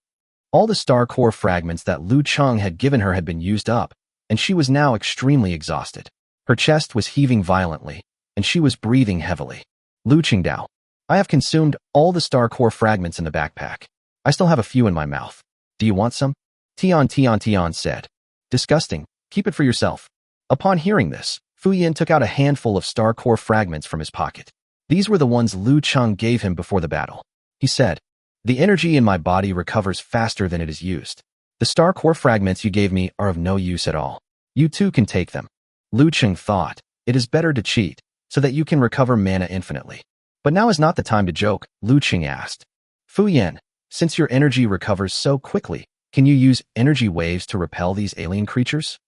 All the star core fragments that Liu Cheng had given her had been used up, and she was now extremely exhausted. Her chest was heaving violently, and she was breathing heavily. Liu Chengdao, I have consumed all the star core fragments in the backpack. I still have a few in my mouth. Do you want some? Tian said. Disgusting. Keep it for yourself. Upon hearing this, Fu Yin took out a handful of star core fragments from his pocket. These were the ones Liu Cheng gave him before the battle. He said, "The energy in my body recovers faster than it is used. The star core fragments you gave me are of no use at all. You too can take them." Liu Cheng thought, "It is better to cheat, so that you can recover mana infinitely." "But now is not the time to joke," Liu Cheng asked. "Fu Yin, since your energy recovers so quickly, can you use energy waves to repel these alien creatures?"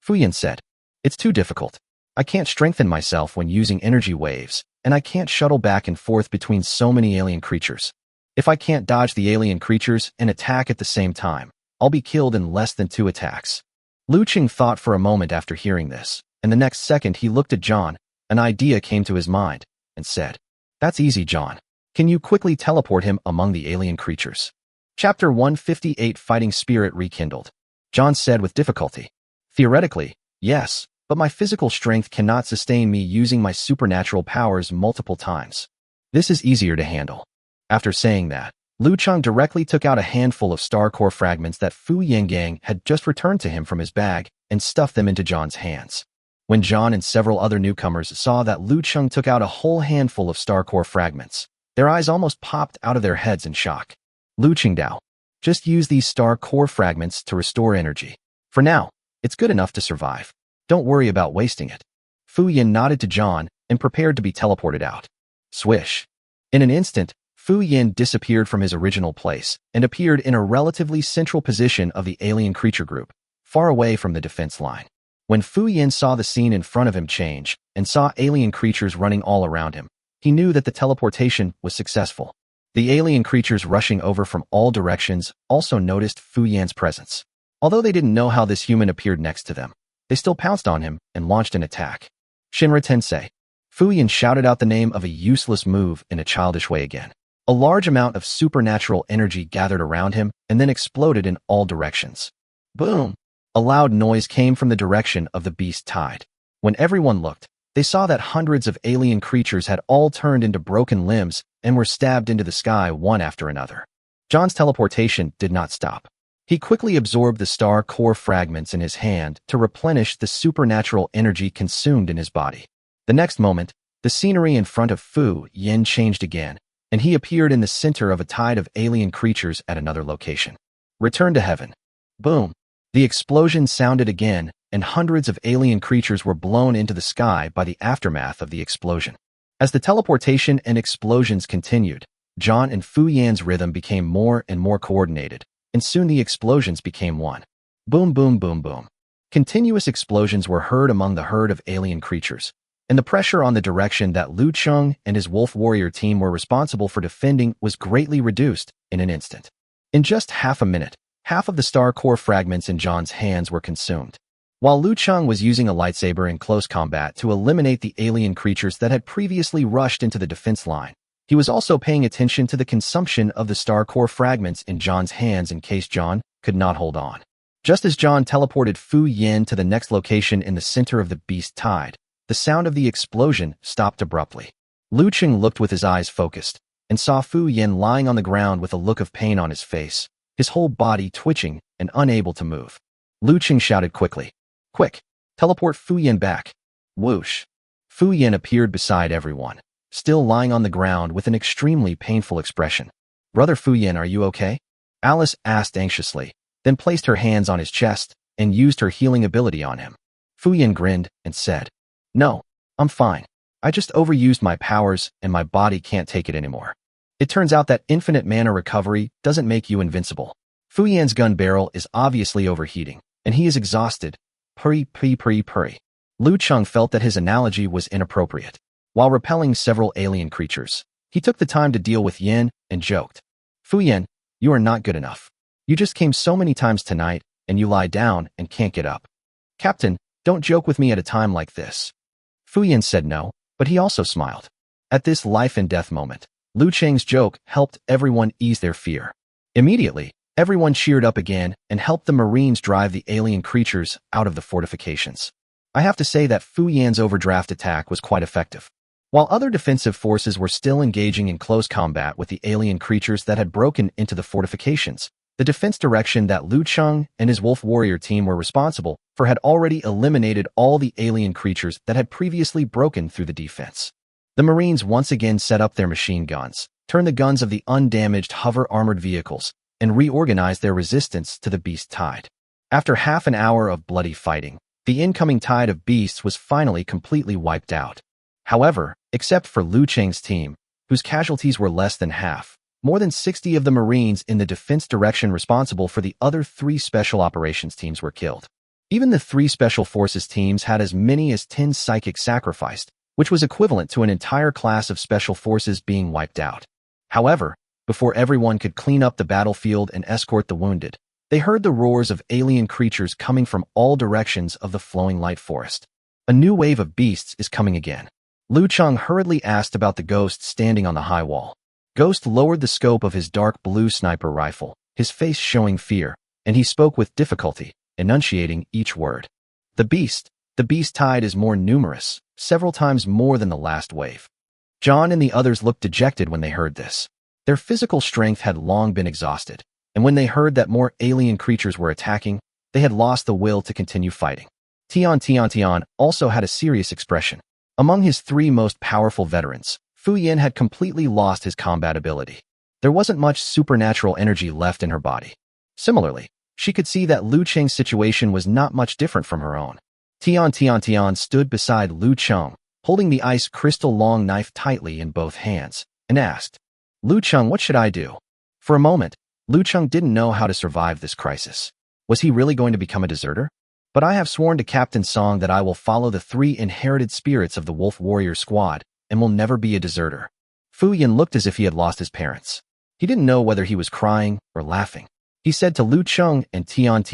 Fu Yin said, "It's too difficult. I can't strengthen myself when using energy waves, and I can't shuttle back and forth between so many alien creatures. If I can't dodge the alien creatures and attack at the same time, I'll be killed in less than 2 attacks." Liu Cheng thought for a moment after hearing this, and the next second he looked at John. An idea came to his mind, and said, "That's easy, John. Can you quickly teleport him among the alien creatures?" Chapter 158 Fighting Spirit Rekindled. John said with difficulty, "Theoretically, yes, but my physical strength cannot sustain me using my supernatural powers multiple times. This is easier to handle." After saying that, Liu Cheng directly took out a handful of star core fragments that Fu Yangang had just returned to him from his bag and stuffed them into John's hands. When John and several other newcomers saw that Liu Cheng took out a whole handful of star core fragments, their eyes almost popped out of their heads in shock. "Liu Chengdao, just use these star core fragments to restore energy. For now, it's good enough to survive. Don't worry about wasting it." Fu Yin nodded to John and prepared to be teleported out. Swish. In an instant, Fu Yin disappeared from his original place and appeared in a relatively central position of the alien creature group, far away from the defense line. When Fu Yin saw the scene in front of him change and saw alien creatures running all around him, he knew that the teleportation was successful. The alien creatures rushing over from all directions also noticed Fu Yan's presence. Although they didn't know how this human appeared next to them, they still pounced on him and launched an attack. "Shinra Tensei." Fu Yin shouted out the name of a useless move in a childish way again. A large amount of supernatural energy gathered around him and then exploded in all directions. Boom! A loud noise came from the direction of the beast tide. When everyone looked, they saw that hundreds of alien creatures had all turned into broken limbs and were stabbed into the sky one after another. John's teleportation did not stop. He quickly absorbed the star core fragments in his hand to replenish the supernatural energy consumed in his body. The next moment, the scenery in front of Fu Yin changed again, and he appeared in the center of a tide of alien creatures at another location. Return to heaven. Boom! The explosion sounded again, and hundreds of alien creatures were blown into the sky by the aftermath of the explosion. As the teleportation and explosions continued, John and Fu Yan's rhythm became more and more coordinated, and soon the explosions became one. Boom, boom, boom, boom. Continuous explosions were heard among the herd of alien creatures, and the pressure on the direction that Liu Cheng and his wolf warrior team were responsible for defending was greatly reduced in an instant. In just half a minute, half of the star core fragments in John's hands were consumed. While Liu Cheng was using a lightsaber in close combat to eliminate the alien creatures that had previously rushed into the defense line, he was also paying attention to the consumption of the star core fragments in John's hands in case John could not hold on. Just as John teleported Fu Yin to the next location in the center of the beast tide, the sound of the explosion stopped abruptly. Liu Cheng looked with his eyes focused and saw Fu Yin lying on the ground with a look of pain on his face, his whole body twitching and unable to move. Liu Cheng shouted quickly, "Quick, teleport Fu Yin back." Whoosh! Fu Yin appeared beside everyone, still lying on the ground with an extremely painful expression. "Brother Fu Yin, are you okay?" Alice asked anxiously, then placed her hands on his chest and used her healing ability on him. Fu Yin grinned and said, "No, I'm fine. I just overused my powers and my body can't take it anymore. It turns out that infinite mana recovery doesn't make you invincible. Fu Yan's gun barrel is obviously overheating, and he is exhausted. Purry. Liu Cheng felt that his analogy was inappropriate. While repelling several alien creatures, he took the time to deal with Yin and joked, "Fu Yin, you are not good enough. You just came so many times tonight, and you lie down and can't get up. Captain, don't joke with me at a time like this." Fu Yin said no, but he also smiled. At this life and death moment, Liu Cheng's joke helped everyone ease their fear. Immediately, everyone cheered up again and helped the Marines drive the alien creatures out of the fortifications. I have to say that Fu Yan's overdraft attack was quite effective. While other defensive forces were still engaging in close combat with the alien creatures that had broken into the fortifications, The defense direction that Liu Cheng and his wolf warrior team were responsible for had already eliminated all the alien creatures that had previously broken through the defense. The Marines once again set up their machine guns, turned the guns of the undamaged hover-armored vehicles, and reorganized their resistance to the beast tide. After half an hour of bloody fighting, the incoming tide of beasts was finally completely wiped out. However, except for Liu Cheng's team, whose casualties were less than half, more than 60 of the Marines in the defense direction responsible for the other 3 special operations teams were killed. Even the 3 special forces teams had as many as 10 psychics sacrificed, which was equivalent to an entire class of special forces being wiped out. However, before everyone could clean up the battlefield and escort the wounded, they heard the roars of alien creatures coming from all directions of the flowing light forest. A new wave of beasts is coming again. Liu Cheng hurriedly asked about the ghost standing on the high wall. Ghost lowered the scope of his dark blue sniper rifle, his face showing fear, and he spoke with difficulty, enunciating each word. The beast tide is more numerous, several times more than the last wave. John and the others looked dejected when they heard this. Their physical strength had long been exhausted, and when they heard that more alien creatures were attacking, they had lost the will to continue fighting. Tian also had a serious expression. Among his 3 most powerful veterans, Fu Yin had completely lost his combat ability. There wasn't much supernatural energy left in her body. Similarly, she could see that Liu Cheng's situation was not much different from her own. Tian stood beside Liu Cheng, holding the ice crystal long knife tightly in both hands, and asked, "Liu Cheng, what should I do?" For a moment, Liu Cheng didn't know how to survive this crisis. Was he really going to become a deserter? "But I have sworn to Captain Song that I will follow the 3 inherited spirits of the Wolf Warrior Squad and will never be a deserter." Fu Yin looked as if he had lost his parents. He didn't know whether he was crying or laughing. He said to Liu Cheng and Tian,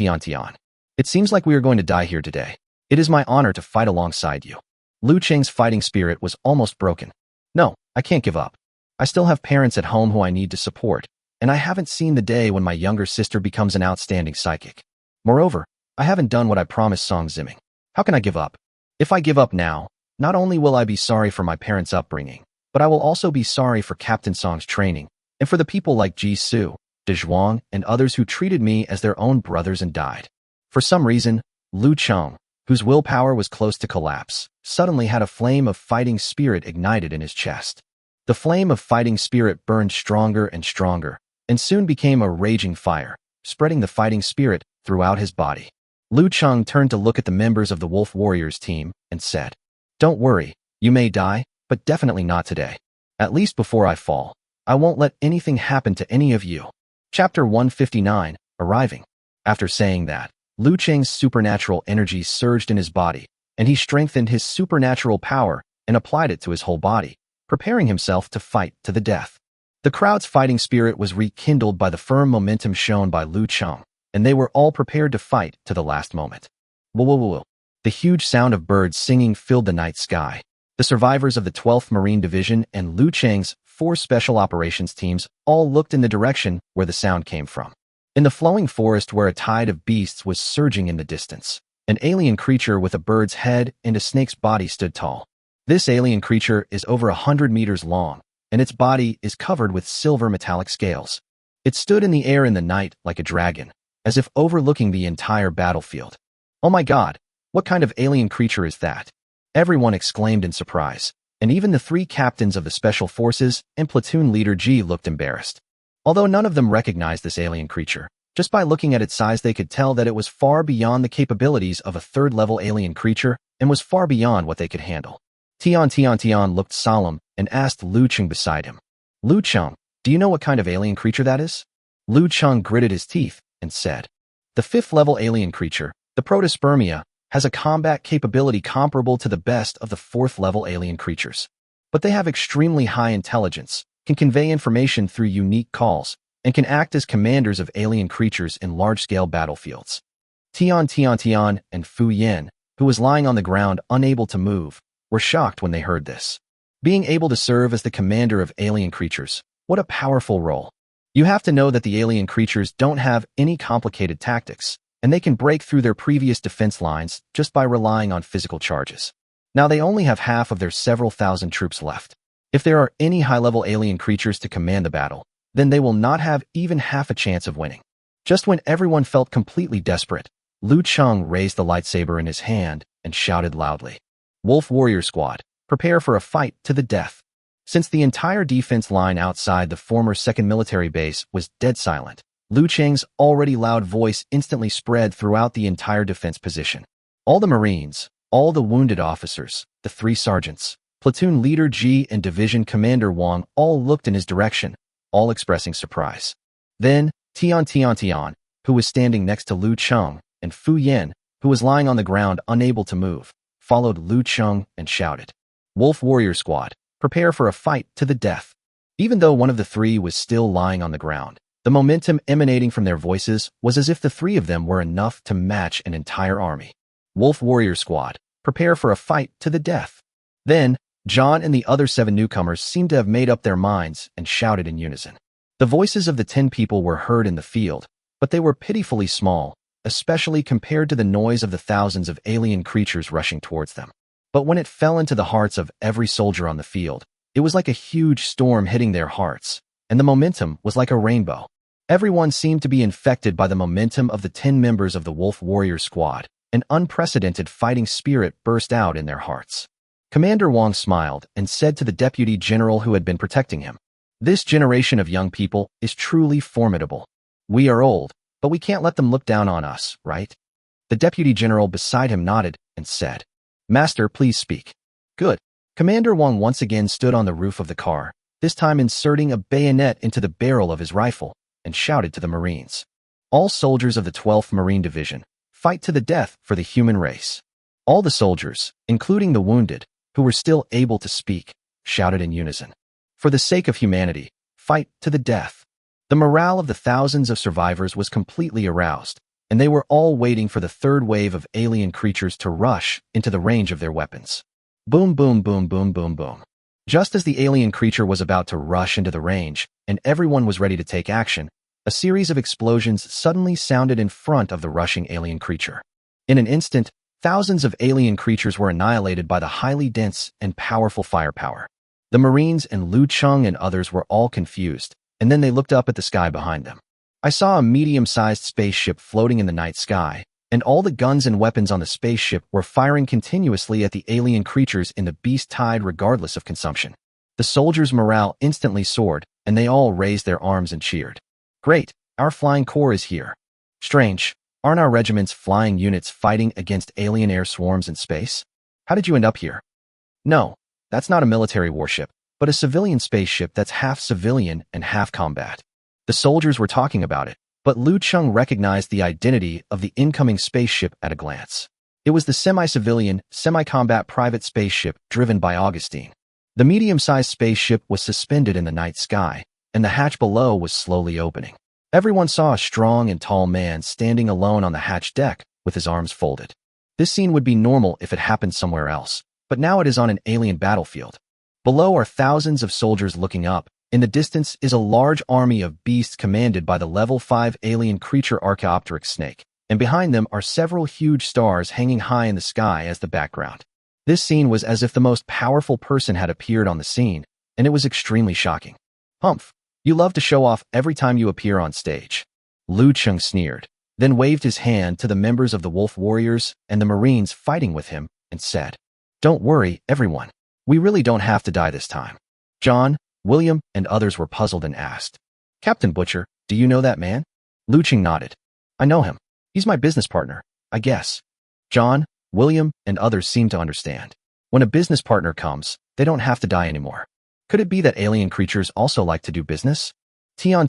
"It seems like we are going to die here today. It is my honor to fight alongside you." Liu Cheng's fighting spirit was almost broken. "No, I can't give up. I still have parents at home who I need to support, and I haven't seen the day when my younger sister becomes an outstanding psychic. Moreover, I haven't done what I promised Song Ziming. How can I give up? If I give up now, not only will I be sorry for my parents' upbringing, but I will also be sorry for Captain Song's training, and for the people like Ji Su, De Zhuang, and others who treated me as their own brothers and died." For some reason, Liu Cheng, whose willpower was close to collapse, suddenly had a flame of fighting spirit ignited in his chest. The flame of fighting spirit burned stronger and stronger, and soon became a raging fire, spreading the fighting spirit throughout his body. Liu Cheng turned to look at the members of the Wolf Warriors team and said, "Don't worry, you may die, but definitely not today. At least before I fall, I won't let anything happen to any of you." Chapter 159, Arriving. After saying that, Liu Cheng's supernatural energy surged in his body, and he strengthened his supernatural power and applied it to his whole body, preparing himself to fight to the death. The crowd's fighting spirit was rekindled by the firm momentum shown by Liu Cheng, and they were all prepared to fight to the last moment. Whoa. The huge sound of birds singing filled the night sky. The survivors of the 12th Marine Division and Liu Cheng's 4 special operations teams all looked in the direction where the sound came from. In the flowing forest where a tide of beasts was surging in the distance, an alien creature with a bird's head and a snake's body stood tall. This alien creature is over 100 meters long, and its body is covered with silver metallic scales. It stood in the air in the night like a dragon, as if overlooking the entire battlefield. "Oh my God, what kind of alien creature is that?" Everyone exclaimed in surprise, and even the 3 captains of the special forces and platoon leader Ji looked embarrassed. Although none of them recognized this alien creature, just by looking at its size they could tell that it was far beyond the capabilities of a 3rd-level alien creature and was far beyond what they could handle. Tian looked solemn and asked Liu Cheng beside him, "Liu Cheng, do you know what kind of alien creature that is?" Liu Cheng gritted his teeth and said, "The 5th-level alien creature, the Protospermia, has a combat capability comparable to the best of the 4th-level alien creatures. But they have extremely high intelligence, can convey information through unique calls, and can act as commanders of alien creatures in large-scale battlefields." Tian and Fu Yin, who was lying on the ground unable to move, were shocked when they heard this. Being able to serve as the commander of alien creatures, what a powerful role. You have to know that the alien creatures don't have any complicated tactics, and they can break through their previous defense lines just by relying on physical charges. Now they only have half of their several thousand troops left. If there are any high-level alien creatures to command the battle, then they will not have even half a chance of winning. Just when everyone felt completely desperate, Liu Cheng raised the lightsaber in his hand and shouted loudly, "Wolf Warrior Squad, prepare for a fight to the death." Since the entire defense line outside the former 2nd Military Base was dead silent, Liu Cheng's already loud voice instantly spread throughout the entire defense position. All the Marines, all the wounded officers, the 3 sergeants, Platoon Leader Ji and Division Commander Wang all looked in his direction, all expressing surprise. Then, Tian, who was standing next to Liu Cheng, and Fu Yan, who was lying on the ground unable to move, followed Liu Cheng and shouted, "Wolf Warrior Squad, prepare for a fight to the death." Even though one of the 3 was still lying on the ground, the momentum emanating from their voices was as if the 3 of them were enough to match an entire army. "Wolf Warrior Squad, prepare for a fight to the death." Then, John and the other 7 newcomers seemed to have made up their minds and shouted in unison. The voices of the 10 people were heard in the field, but they were pitifully small, especially compared to the noise of the thousands of alien creatures rushing towards them. But when it fell into the hearts of every soldier on the field, it was like a huge storm hitting their hearts, and the momentum was like a rainbow. Everyone seemed to be infected by the momentum of the 10 members of the Wolf Warrior Squad. An unprecedented fighting spirit burst out in their hearts. Commander Wang smiled and said to the deputy general who had been protecting him, "This generation of young people is truly formidable. We are old, but we can't let them look down on us, right?" The deputy general beside him nodded and said, "Master, please speak." "Good." Commander Wang once again stood on the roof of the car, this time inserting a bayonet into the barrel of his rifle, and shouted to the Marines, "All soldiers of the 12th Marine Division, fight to the death for the human race." All the soldiers, including the wounded, who were still able to speak, shouted in unison, "For the sake of humanity, fight to the death." The morale of the thousands of survivors was completely aroused, and they were all waiting for the 3rd wave of alien creatures to rush into the range of their weapons. Boom, boom, boom, boom, boom, boom. Just as the alien creature was about to rush into the range, and everyone was ready to take action, a series of explosions suddenly sounded in front of the rushing alien creature. In an instant, thousands of alien creatures were annihilated by the highly dense and powerful firepower. The Marines and Liu Cheng and others were all confused, and then they looked up at the sky behind them. I saw a medium-sized spaceship floating in the night sky, and all the guns and weapons on the spaceship were firing continuously at the alien creatures in the beast tide regardless of consumption. The soldiers' morale instantly soared, and they all raised their arms and cheered. "Great, our flying corps is here." "Strange, aren't our regiment's flying units fighting against alien air swarms in space? How did you end up here?" "No, that's not a military warship, but a civilian spaceship that's half civilian and half combat." The soldiers were talking about it, but Liu Cheng recognized the identity of the incoming spaceship at a glance. It was the semi-civilian, semi-combat private spaceship driven by Augustine. The medium-sized spaceship was suspended in the night sky, and the hatch below was slowly opening. Everyone saw a strong and tall man standing alone on the hatch deck with his arms folded. This scene would be normal if it happened somewhere else, but now it is on an alien battlefield. Below are thousands of soldiers looking up. In the distance is a large army of beasts commanded by the level 5 alien creature Archaeopteryx snake, and behind them are several huge stars hanging high in the sky as the background. This scene was as if the most powerful person had appeared on the scene, and it was extremely shocking. "Humph, you love to show off every time you appear on stage." Liu Cheng sneered, then waved his hand to the members of the Wolf Warriors and the Marines fighting with him and said, "Don't worry, everyone. We really don't have to die this time." John, William, and others were puzzled and asked, "Captain Butcher, do you know that man?" Liu Cheng nodded. "I know him. He's my business partner, I guess." John, William, and others seemed to understand. When a business partner comes, they don't have to die anymore. Could it be that alien creatures also like to do business? Tian,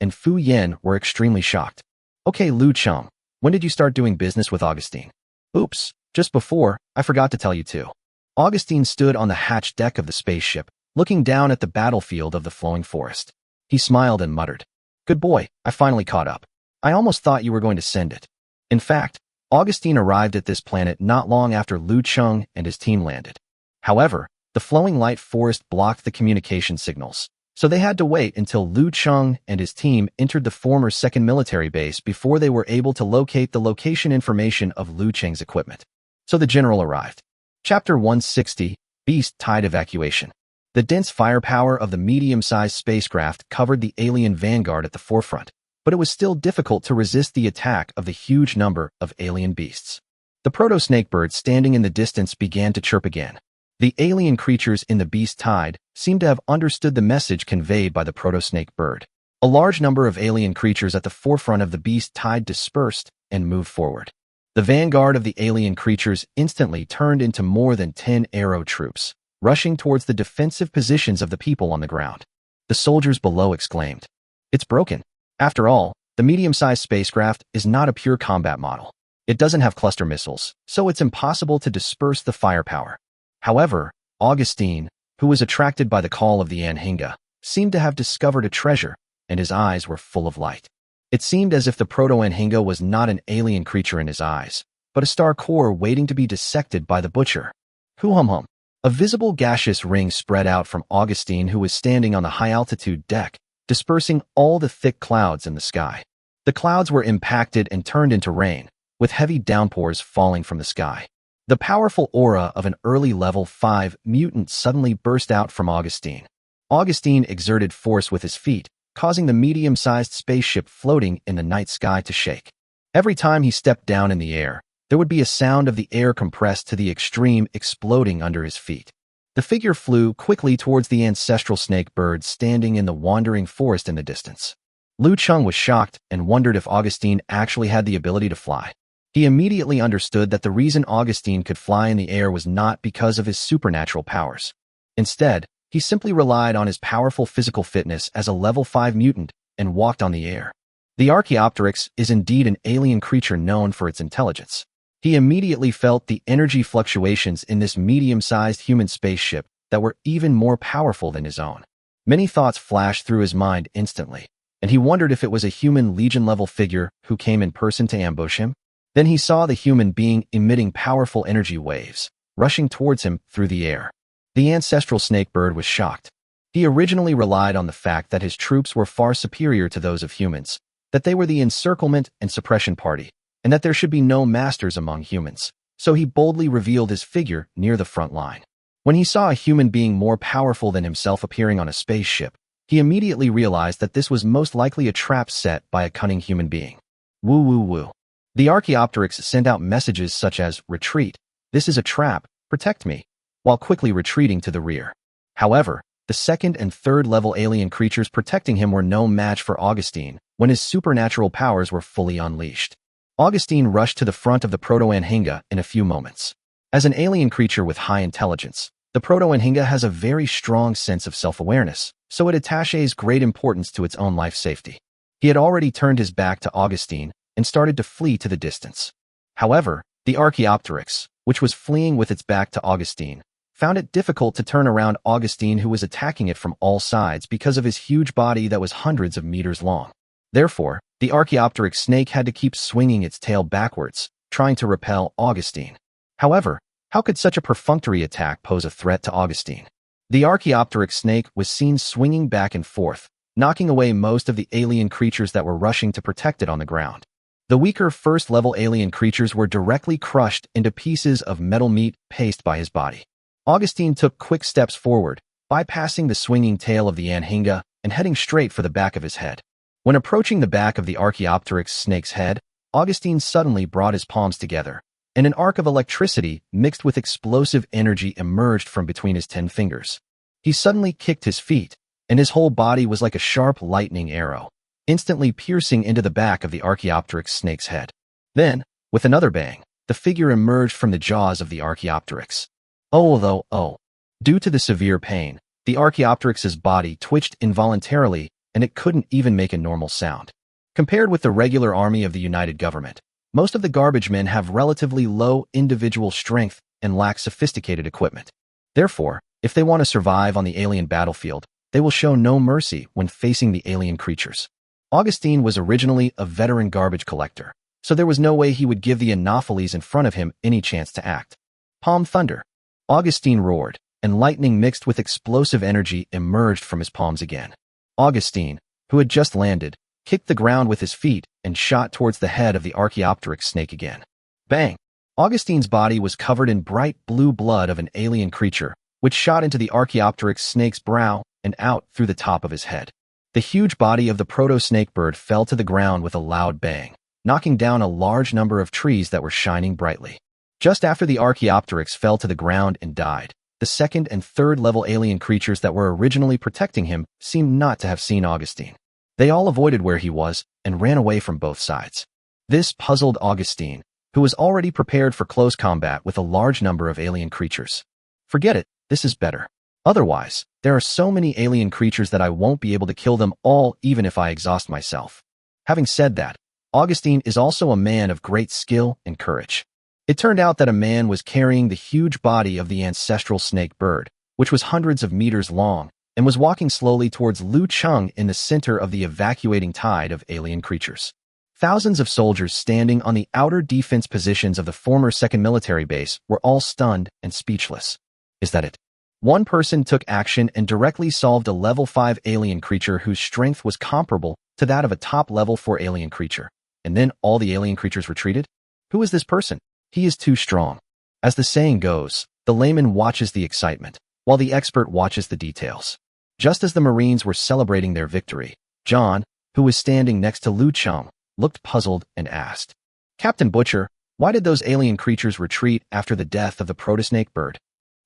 and Fu Yan were extremely shocked. "Okay, Liu Cheng, when did you start doing business with Augustine?" "Oops, just before, I forgot to tell you too." Augustine stood on the hatch deck of the spaceship, looking down at the battlefield of the flowing forest. He smiled and muttered, "Good boy, I finally caught up. I almost thought you were going to send it." In fact, Augustine arrived at this planet not long after Liu Cheng and his team landed. However, the flowing light forest blocked the communication signals, so they had to wait until Liu Cheng and his team entered the former 2nd Military Base before they were able to locate the location information of Liu Cheng's equipment. So the general arrived. Chapter 160, Beast Tide Evacuation. The dense firepower of the medium-sized spacecraft covered the alien vanguard at the forefront, but it was still difficult to resist the attack of the huge number of alien beasts. The proto-snakebird standing in the distance began to chirp again. The alien creatures in the beast tide seemed to have understood the message conveyed by the proto-snake bird. A large number of alien creatures at the forefront of the beast tide dispersed and moved forward. The vanguard of the alien creatures instantly turned into more than 10 arrow troops, rushing towards the defensive positions of the people on the ground. The soldiers below exclaimed, "It's broken." After all, the medium-sized spacecraft is not a pure combat model. It doesn't have cluster missiles, so it's impossible to disperse the firepower. However, Augustine, who was attracted by the call of the Anhinga, seemed to have discovered a treasure, and his eyes were full of light. It seemed as if the proto-Anhinga was not an alien creature in his eyes, but a star core waiting to be dissected by the butcher. Hoo-hum-hum. A visible gaseous ring spread out from Augustine, who was standing on the high-altitude deck, dispersing all the thick clouds in the sky. The clouds were impacted and turned into rain, with heavy downpours falling from the sky. The powerful aura of an early level 5 mutant suddenly burst out from Augustine. Augustine exerted force with his feet, causing the medium-sized spaceship floating in the night sky to shake. Every time he stepped down in the air, there would be a sound of the air compressed to the extreme, exploding under his feet. The figure flew quickly towards the ancestral snake bird standing in the wandering forest in the distance. Liu Cheng was shocked and wondered if Augustine actually had the ability to fly. He immediately understood that the reason Augustine could fly in the air was not because of his supernatural powers. Instead, he simply relied on his powerful physical fitness as a level 5 mutant and walked on the air. The Archaeopteryx is indeed an alien creature known for its intelligence. He immediately felt the energy fluctuations in this medium-sized human spaceship that were even more powerful than his own. Many thoughts flashed through his mind instantly, and he wondered if it was a human Legion-level figure who came in person to ambush him. Then he saw the human being emitting powerful energy waves, rushing towards him through the air. The ancestral snakebird was shocked. He originally relied on the fact that his troops were far superior to those of humans, that they were the encirclement and suppression party, and that there should be no masters among humans, so he boldly revealed his figure near the front line. When he saw a human being more powerful than himself appearing on a spaceship, he immediately realized that this was most likely a trap set by a cunning human being. Woo woo woo. The Archaeopteryx sent out messages such as, "Retreat, this is a trap, protect me," while quickly retreating to the rear. However, the second and third level alien creatures protecting him were no match for Augustine when his supernatural powers were fully unleashed. Augustine rushed to the front of the Proto-Anhinga in a few moments. As an alien creature with high intelligence, the Proto-Anhinga has a very strong sense of self-awareness, so it attaches great importance to its own life safety. He had already turned his back to Augustine and started to flee to the distance. However, the Archaeopteryx, which was fleeing with its back to Augustine, found it difficult to turn around Augustine, who was attacking it from all sides because of his huge body that was hundreds of meters long. Therefore, the Archaeopteryx snake had to keep swinging its tail backwards, trying to repel Augustine. However, how could such a perfunctory attack pose a threat to Augustine? The Archaeopteryx snake was seen swinging back and forth, knocking away most of the alien creatures that were rushing to protect it on the ground. The weaker first-level alien creatures were directly crushed into pieces of metal meat paste by his body. Augustine took quick steps forward, bypassing the swinging tail of the Anhinga and heading straight for the back of his head. When approaching the back of the Archaeopteryx snake's head, Augustine suddenly brought his palms together, and an arc of electricity mixed with explosive energy emerged from between his 10 fingers. He suddenly kicked his feet, and his whole body was like a sharp lightning arrow, instantly piercing into the back of the Archaeopteryx snake's head. Then, with another bang, the figure emerged from the jaws of the Archaeopteryx. Due to the severe pain, the Archaeopteryx's body twitched involuntarily, and it couldn't even make a normal sound. Compared with the regular army of the United Government, most of the garbage men have relatively low individual strength and lack sophisticated equipment. Therefore, if they want to survive on the alien battlefield, they will show no mercy when facing the alien creatures. Augustine was originally a veteran garbage collector, so there was no way he would give the Anopheles in front of him any chance to act. Palm thunder. Augustine roared, and lightning mixed with explosive energy emerged from his palms again. Augustine, who had just landed, kicked the ground with his feet and shot towards the head of the Archaeopteryx snake again. Bang! Augustine's body was covered in bright blue blood of an alien creature, which shot into the Archaeopteryx snake's brow and out through the top of his head. The huge body of the proto-snake bird fell to the ground with a loud bang, knocking down a large number of trees that were shining brightly. Just after the Archaeopteryx fell to the ground and died, the second and third level alien creatures that were originally protecting him seemed not to have seen Augustine. They all avoided where he was and ran away from both sides. This puzzled Augustine, who was already prepared for close combat with a large number of alien creatures. Forget it, this is better. Otherwise, there are so many alien creatures that I won't be able to kill them all even if I exhaust myself. Having said that, Augustine is also a man of great skill and courage. It turned out that a man was carrying the huge body of the ancestral snake bird, which was hundreds of meters long, and was walking slowly towards Liu Cheng in the center of the evacuating tide of alien creatures. Thousands of soldiers standing on the outer defense positions of the former second military base were all stunned and speechless. Is that it? One person took action and directly solved a level 5 alien creature whose strength was comparable to that of a top level 4 alien creature. And then all the alien creatures retreated? Who is this person? He is too strong. As the saying goes, the layman watches the excitement, while the expert watches the details. Just as the Marines were celebrating their victory, John, who was standing next to Liu Cheng, looked puzzled and asked, "Captain Butcher, why did those alien creatures retreat after the death of the protosnake bird?"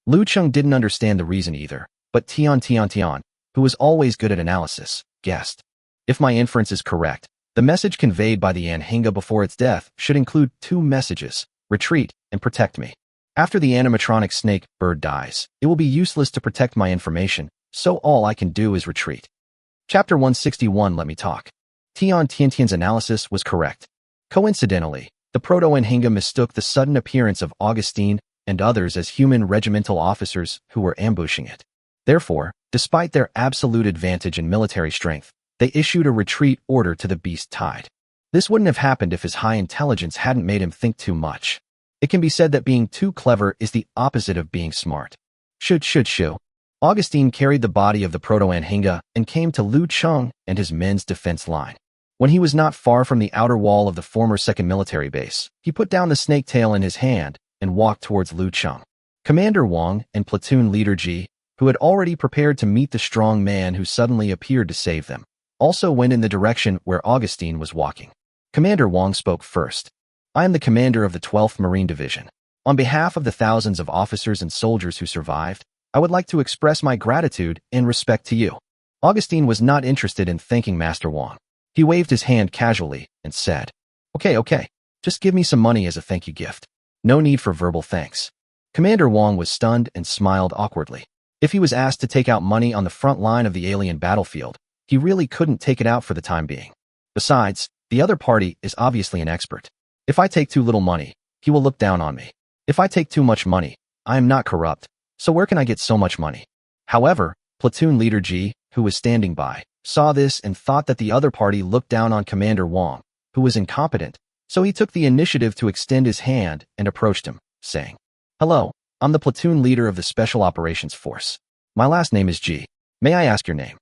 Liu Cheng didn't understand the reason either, but Tian, who was always good at analysis, guessed. If my inference is correct, the message conveyed by the Anhinga before its death should include 2 messages: retreat and protect me. After the animatronic snake bird dies, it will be useless to protect my information, so all I can do is retreat. Chapter 161. Let me talk. Tian's analysis was correct. Coincidentally, the Proto-Anhinga mistook the sudden appearance of Augustine and others as human regimental officers who were ambushing it. Therefore, despite their absolute advantage in military strength, they issued a retreat order to the beast tide. This wouldn't have happened if his high intelligence hadn't made him think too much. It can be said that being too clever is the opposite of being smart. Shoo. Augustine carried the body of the Proto-Anhinga and came to Liu Cheng and his men's defense line. When he was not far from the outer wall of the former second military base, he put down the snake tail in his hand and walked towards Liu Cheng. Commander Wang and platoon leader Ji, who had already prepared to meet the strong man who suddenly appeared to save them, also went in the direction where Augustine was walking. Commander Wang spoke first. "I am the commander of the 12th Marine Division. On behalf of the thousands of officers and soldiers who survived, I would like to express my gratitude and respect to you." Augustine was not interested in thanking Master Wang. He waved his hand casually and said, Okay, just give me some money as a thank you gift. No need for verbal thanks." Commander Wang was stunned and smiled awkwardly. If he was asked to take out money on the front line of the alien battlefield, he really couldn't take it out for the time being. Besides, the other party is obviously an expert. If I take too little money, he will look down on me. If I take too much money, I am not corrupt, so where can I get so much money? However, platoon leader Ji, who was standing by, saw this and thought that the other party looked down on Commander Wang, who was incompetent, so he took the initiative to extend his hand and approached him, saying, "Hello, I'm the platoon leader of the Special Operations Force. My last name is Ji. May I ask your name?"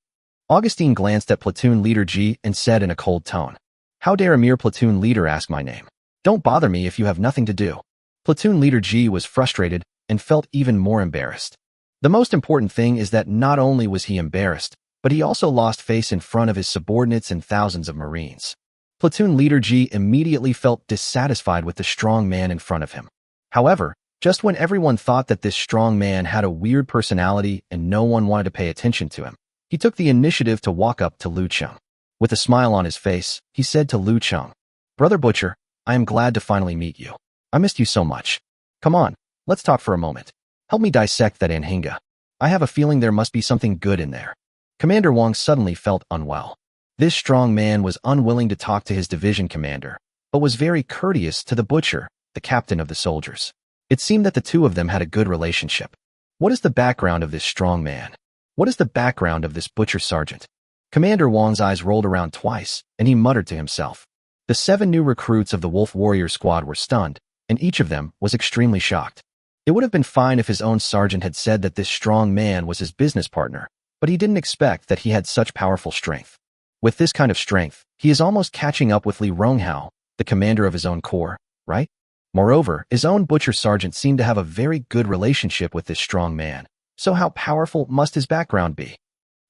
Augustine glanced at platoon leader Ji and said in a cold tone, "How dare a mere platoon leader ask my name? Don't bother me if you have nothing to do." Platoon leader Ji was frustrated and felt even more embarrassed. The most important thing is that not only was he embarrassed, but he also lost face in front of his subordinates and thousands of Marines. Platoon leader Ji immediately felt dissatisfied with the strong man in front of him. However, just when everyone thought that this strong man had a weird personality and no one wanted to pay attention to him, he took the initiative to walk up to Liu Cheng. With a smile on his face, he said to Liu Cheng, "Brother Butcher, I am glad to finally meet you. I missed you so much. Come on, let's talk for a moment. Help me dissect that Anhinga. I have a feeling there must be something good in there." Commander Wang suddenly felt unwell. This strong man was unwilling to talk to his division commander, but was very courteous to the butcher, the captain of the soldiers. It seemed that the two of them had a good relationship. What is the background of this strong man? What is the background of this butcher sergeant? Commander Wang's eyes rolled around twice, and he muttered to himself. The 7 new recruits of the Wolf Warrior squad were stunned, and each of them was extremely shocked. It would have been fine if his own sergeant had said that this strong man was his business partner, but he didn't expect that he had such powerful strength. With this kind of strength, he is almost catching up with Li Ronghao, the commander of his own corps, right? Moreover, his own butcher sergeant seemed to have a very good relationship with this strong man, so how powerful must his background be?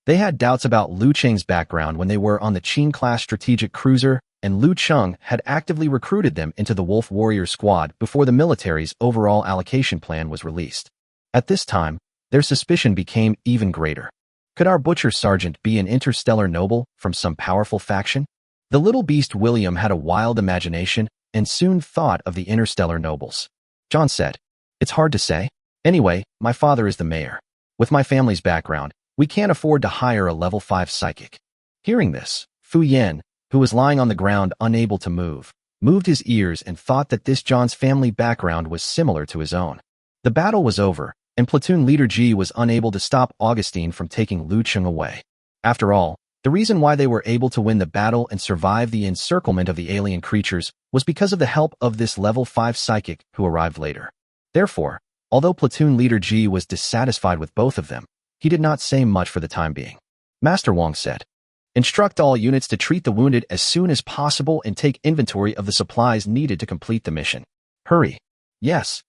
They had doubts about Liu Cheng's background when they were on the Qing-class strategic cruiser, and Liu Cheng had actively recruited them into the Wolf Warrior squad before the military's overall allocation plan was released. At this time, their suspicion became even greater. Could our butcher sergeant be an interstellar noble from some powerful faction? The little beast William had a wild imagination and soon thought of the interstellar nobles. John said, "It's hard to say. Anyway, my father is the mayor. With my family's background, we can't afford to hire a level 5 psychic." Hearing this, Fu Yan, who was lying on the ground unable to move, moved his ears and thought that this John's family background was similar to his own. The battle was over, and Platoon Leader G was unable to stop Augustine from taking Liu Cheng away. After all, the reason why they were able to win the battle and survive the encirclement of the alien creatures was because of the help of this level 5 psychic who arrived later. Therefore, although Platoon Leader G was dissatisfied with both of them, he did not say much for the time being. Master Wang said, "Instruct all units to treat the wounded as soon as possible and take inventory of the supplies needed to complete the mission. Hurry." "Yes."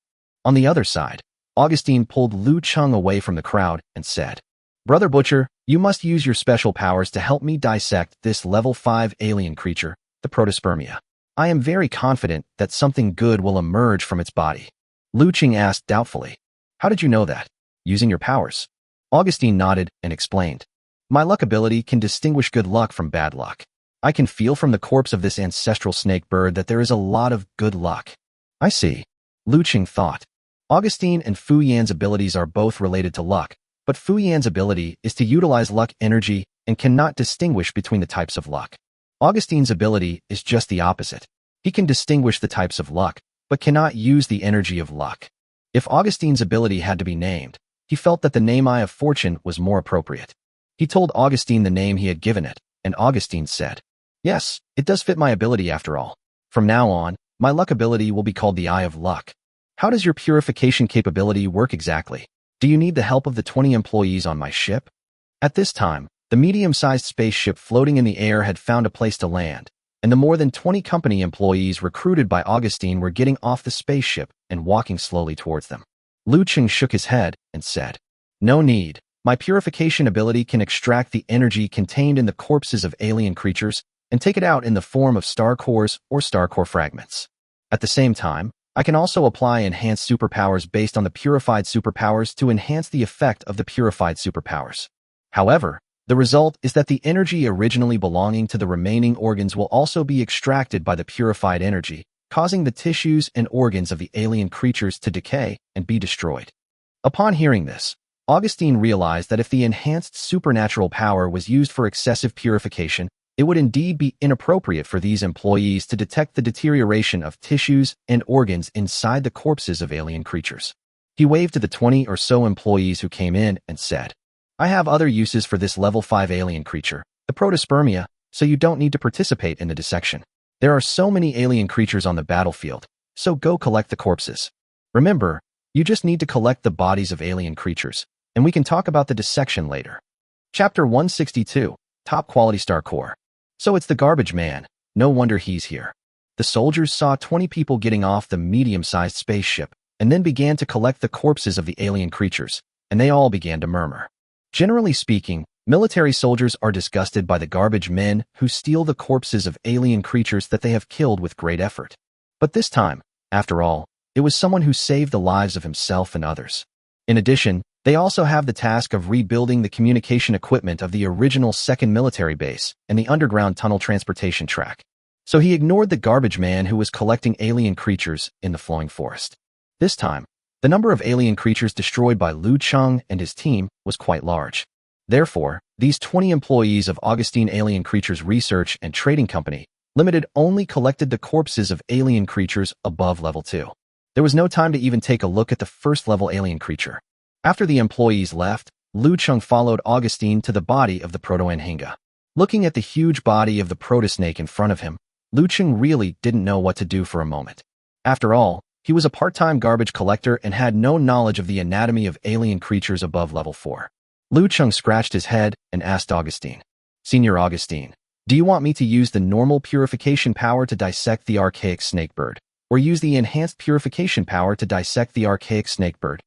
On the other side, Augustine pulled Liu Cheng away from the crowd and said, "Brother Butcher, you must use your special powers to help me dissect this level 5 alien creature, the protospermia. I am very confident that something good will emerge from its body." Liu Cheng asked doubtfully, "How did you know that?" "Using your powers." Augustine nodded and explained, "My luck ability can distinguish good luck from bad luck. I can feel from the corpse of this ancestral snake bird that there is a lot of good luck." "I see," Liu Cheng thought. Augustine and Fu Yan's abilities are both related to luck, but Fu Yan's ability is to utilize luck energy and cannot distinguish between the types of luck. Augustine's ability is just the opposite. He can distinguish the types of luck, but cannot use the energy of luck. If Augustine's ability had to be named, he felt that the name Eye of Fortune was more appropriate. He told Augustine the name he had given it, and Augustine said, "Yes, it does fit my ability after all. From now on, my luck ability will be called the Eye of Luck." "How does your purification capability work exactly? Do you need the help of the 20 employees on my ship?" At this time, the medium-sized spaceship floating in the air had found a place to land, and the more than 20 company employees recruited by Augustine were getting off the spaceship and walking slowly towards them. Liu Cheng shook his head and said, "No need. My purification ability can extract the energy contained in the corpses of alien creatures and take it out in the form of star cores or star core fragments. At the same time, I can also apply enhanced superpowers based on the purified superpowers to enhance the effect of the purified superpowers. However, the result is that the energy originally belonging to the remaining organs will also be extracted by the purified energy, causing the tissues and organs of the alien creatures to decay and be destroyed." Upon hearing this, Augustine realized that if the enhanced supernatural power was used for excessive purification, it would indeed be inappropriate for these employees to detect the deterioration of tissues and organs inside the corpses of alien creatures. He waved to the 20 or so employees who came in and said, "I have other uses for this level 5 alien creature, the protospermia, so you don't need to participate in the dissection. There are so many alien creatures on the battlefield, so go collect the corpses. Remember, you just need to collect the bodies of alien creatures, and we can talk about the dissection later." Chapter 162, Top Quality Star Core. "So it's the garbage man. No wonder he's here." The soldiers saw 20 people getting off the medium-sized spaceship, and then began to collect the corpses of the alien creatures, and they all began to murmur. Generally speaking, military soldiers are disgusted by the garbage men who steal the corpses of alien creatures that they have killed with great effort. But this time, after all, it was someone who saved the lives of himself and others. In addition, they also have the task of rebuilding the communication equipment of the original 2nd Military Base and the underground tunnel transportation track. So he ignored the garbage man who was collecting alien creatures in the flowing forest. This time, the number of alien creatures destroyed by Liu Cheng and his team was quite large. Therefore, these 20 employees of Augustine Alien Creatures Research and Trading Company Limited only collected the corpses of alien creatures above level 2. There was no time to even take a look at the first-level alien creature. After the employees left, Liu Cheng followed Augustine to the body of the proto-Anhinga. Looking at the huge body of the proto-snake in front of him, Liu Cheng really didn't know what to do for a moment. After all, he was a part-time garbage collector and had no knowledge of the anatomy of alien creatures above level 4. Liu Cheng scratched his head and asked Augustine, "Senior Augustine, do you want me to use the normal purification power to dissect the archaic snakebird, or use the enhanced purification power to dissect the archaic snakebird?"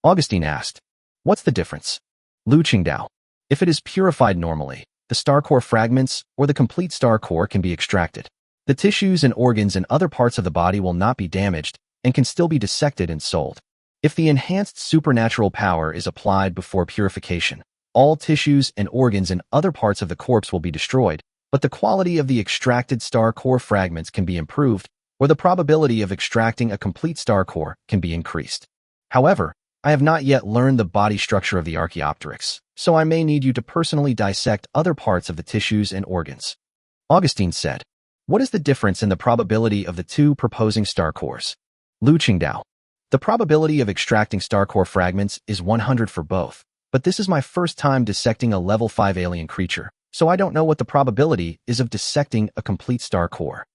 Augustine asked, "What's the difference?" Liu Cheng Dao, If it is purified normally, the star core fragments or the complete star core can be extracted. The tissues and organs and other parts of the body will not be damaged and can still be dissected and sold. If the enhanced supernatural power is applied before purification, all tissues and organs and other parts of the corpse will be destroyed, but the quality of the extracted star core fragments can be improved, or the probability of extracting a complete star core can be increased. However, I have not yet learned the body structure of the Archaeopteryx, so I may need you to personally dissect other parts of the tissues and organs. Augustine said, "What is the difference in the probability of the two proposing star cores?" Liu Cheng. The probability of extracting star core fragments is 100 for both, but this is my first time dissecting a level 5 alien creature, so I don't know what the probability is of dissecting a complete star core.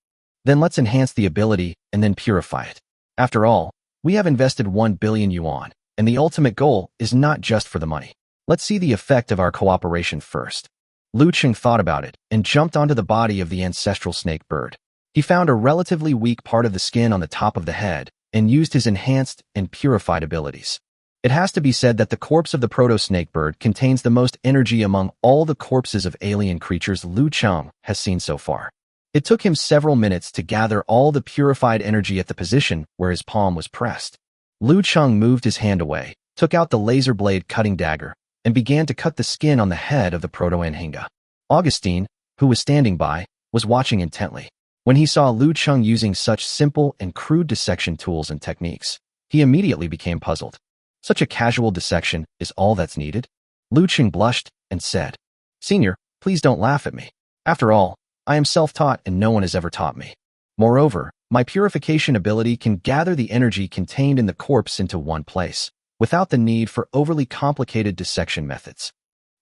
Then let's enhance the ability and then purify it. After all, we have invested 1 billion yuan, and the ultimate goal is not just for the money. Let's see the effect of our cooperation first. Liu Cheng thought about it and jumped onto the body of the ancestral snake bird. He found a relatively weak part of the skin on the top of the head and used his enhanced and purified abilities. It has to be said that the corpse of the proto-snake bird contains the most energy among all the corpses of alien creatures Liu Cheng has seen so far. It took him several minutes to gather all the purified energy at the position where his palm was pressed. Liu Cheng moved his hand away, took out the laser blade cutting dagger, and began to cut the skin on the head of the proto-anhinga. Augustine, who was standing by, was watching intently. When he saw Liu Cheng using such simple and crude dissection tools and techniques, he immediately became puzzled. Such a casual dissection is all that's needed? Liu Cheng blushed and said, "Senior, please don't laugh at me. After all, I am self-taught and no one has ever taught me. Moreover, my purification ability can gather the energy contained in the corpse into one place, without the need for overly complicated dissection methods.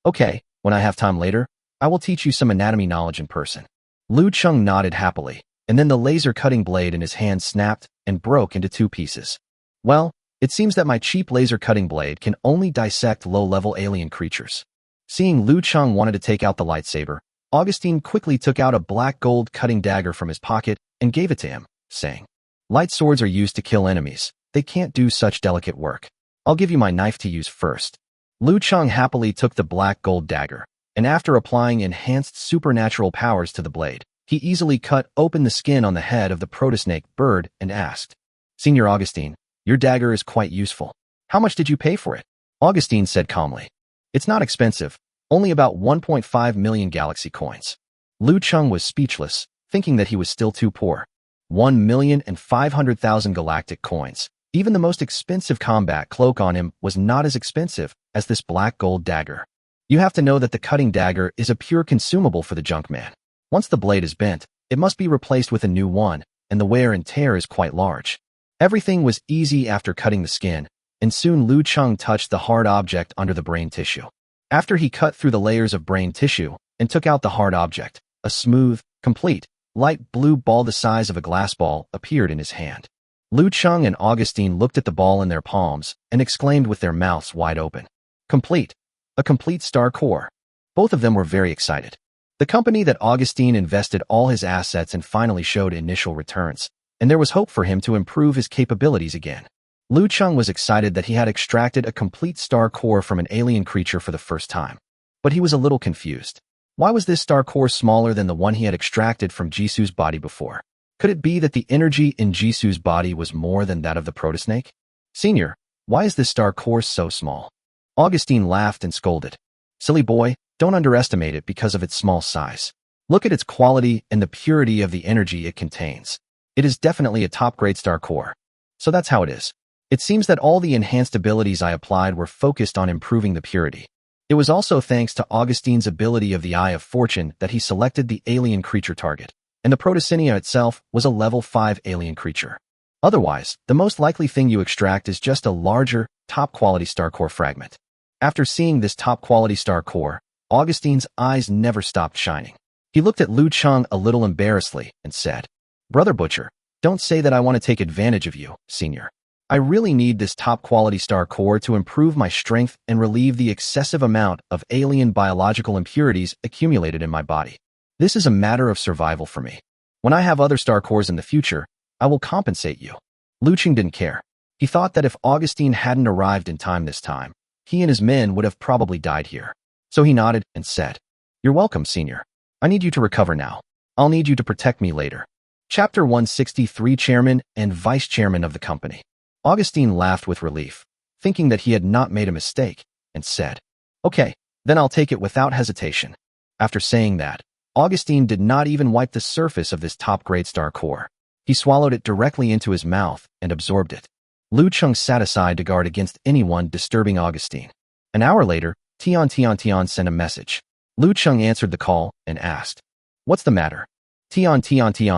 Okay, when I have time later, I will teach you some anatomy knowledge in person." Liu Cheng nodded happily, and then the laser cutting blade in his hand snapped and broke into 2 pieces. Well, it seems that my cheap laser cutting blade can only dissect low-level alien creatures. Seeing Liu Cheng wanted to take out the lightsaber, Augustine quickly took out a black gold cutting dagger from his pocket and gave it to him, saying, "Light swords are used to kill enemies. They can't do such delicate work. I'll give you my knife to use first." Liu Cheng happily took the black gold dagger, and after applying enhanced supernatural powers to the blade, he easily cut open the skin on the head of the protosnake bird and asked, "Senior Augustine, your dagger is quite useful. How much did you pay for it?" Augustine said calmly, "It's not expensive, only about 1.5 million galaxy coins." Liu Cheng was speechless, thinking that he was still too poor. 1,500,000 galactic coins. Even the most expensive combat cloak on him was not as expensive as this black gold dagger. You have to know that the cutting dagger is a pure consumable for the junk man. Once the blade is bent, it must be replaced with a new one, and the wear and tear is quite large. Everything was easy after cutting the skin, and soon Liu Cheng touched the hard object under the brain tissue. After he cut through the layers of brain tissue and took out the hard object, a smooth, complete, light blue ball the size of a glass ball appeared in his hand. Liu Cheng and Augustine looked at the ball in their palms and exclaimed with their mouths wide open, "Complete! A complete star core!" Both of them were very excited. The company that Augustine invested all his assets in finally showed initial returns, and there was hope for him to improve his capabilities again. Liu Cheng was excited that he had extracted a complete star core from an alien creature for the first time. But he was a little confused. Why was this star core smaller than the one he had extracted from Jisu's body before? Could it be that the energy in Jisu's body was more than that of the protosnake? "Senior, why is this star core so small?" Augustine laughed and scolded. "Silly boy, don't underestimate it because of its small size. Look at its quality and the purity of the energy it contains. It is definitely a top-grade star core. So that's how it is. It seems that all the enhanced abilities I applied were focused on improving the purity. It was also thanks to Augustine's ability of the Eye of Fortune that he selected the alien creature target, and the Protocinia itself was a level 5 alien creature. Otherwise, the most likely thing you extract is just a larger, top-quality star core fragment." After seeing this top-quality star core, Augustine's eyes never stopped shining. He looked at Liu Cheng a little embarrassedly and said, "Brother Butcher, don't say that I want to take advantage of you, senior. I really need this top-quality star core to improve my strength and relieve the excessive amount of alien biological impurities accumulated in my body. This is a matter of survival for me. When I have other star cores in the future, I will compensate you." Liu Cheng didn't care. He thought that if Augustine hadn't arrived in time this time, he and his men would have probably died here. So he nodded and said, "You're welcome, senior. I need you to recover now. I'll need you to protect me later." Chapter 163, Chairman and Vice Chairman of the company. Augustine laughed with relief, thinking that he had not made a mistake, and said, "Okay, then I'll take it without hesitation." After saying that, Augustine did not even wipe the surface of this top-grade star core. He swallowed it directly into his mouth and absorbed it. Liu Cheng sat aside to guard against anyone disturbing Augustine. An hour later, Tian sent a message. Liu Cheng answered the call and asked, "What's the matter?" Tian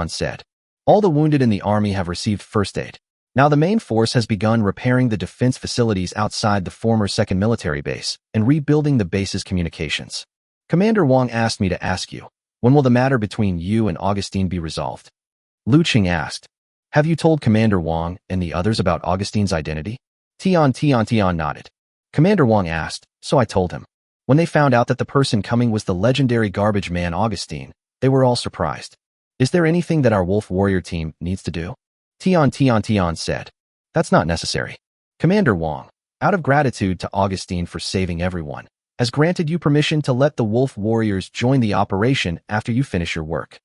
said, "All the wounded in the army have received first aid. Now the main force has begun repairing the defense facilities outside the former 2nd Military Base and rebuilding the base's communications. Commander Wang asked me to ask you, when will the matter between you and Augustine be resolved?" Liu Cheng asked, "Have you told Commander Wang and the others about Augustine's identity?" Tian nodded. Commander Wang asked, "So I told him." When they found out that the person coming was the legendary garbage man Augustine, they were all surprised. "Is there anything that our Wolf Warrior team needs to do?" Tian said, "That's not necessary. Commander Wang, out of gratitude to Augustine for saving everyone, has granted you permission to let the Wolf Warriors join the operation after you finish your work.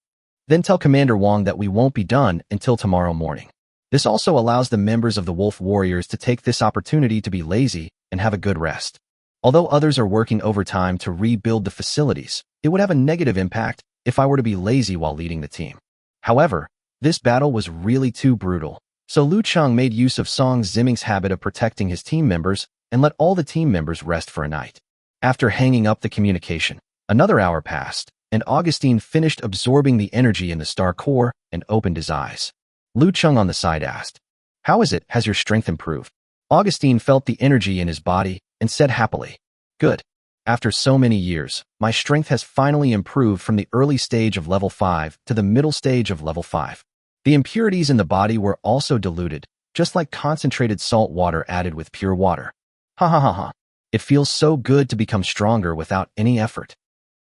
Then tell Commander Wang that we won't be done until tomorrow morning. This also allows the members of the Wolf Warriors to take this opportunity to be lazy and have a good rest. Although others are working overtime to rebuild the facilities, it would have a negative impact if I were to be lazy while leading the team." However, this battle was really too brutal, so Liu Cheng made use of Song Ziming's habit of protecting his team members and let all the team members rest for a night. After hanging up the communication, another hour passed, and Augustine finished absorbing the energy in the star core and opened his eyes. Liu Cheng on the side asked, "How is it? Has your strength improved?" Augustine felt the energy in his body and said happily, "Good. After so many years, my strength has finally improved from the early stage of level 5 to the middle stage of level 5. The impurities in the body were also diluted, just like concentrated salt water added with pure water. Ha ha ha ha. It feels so good to become stronger without any effort."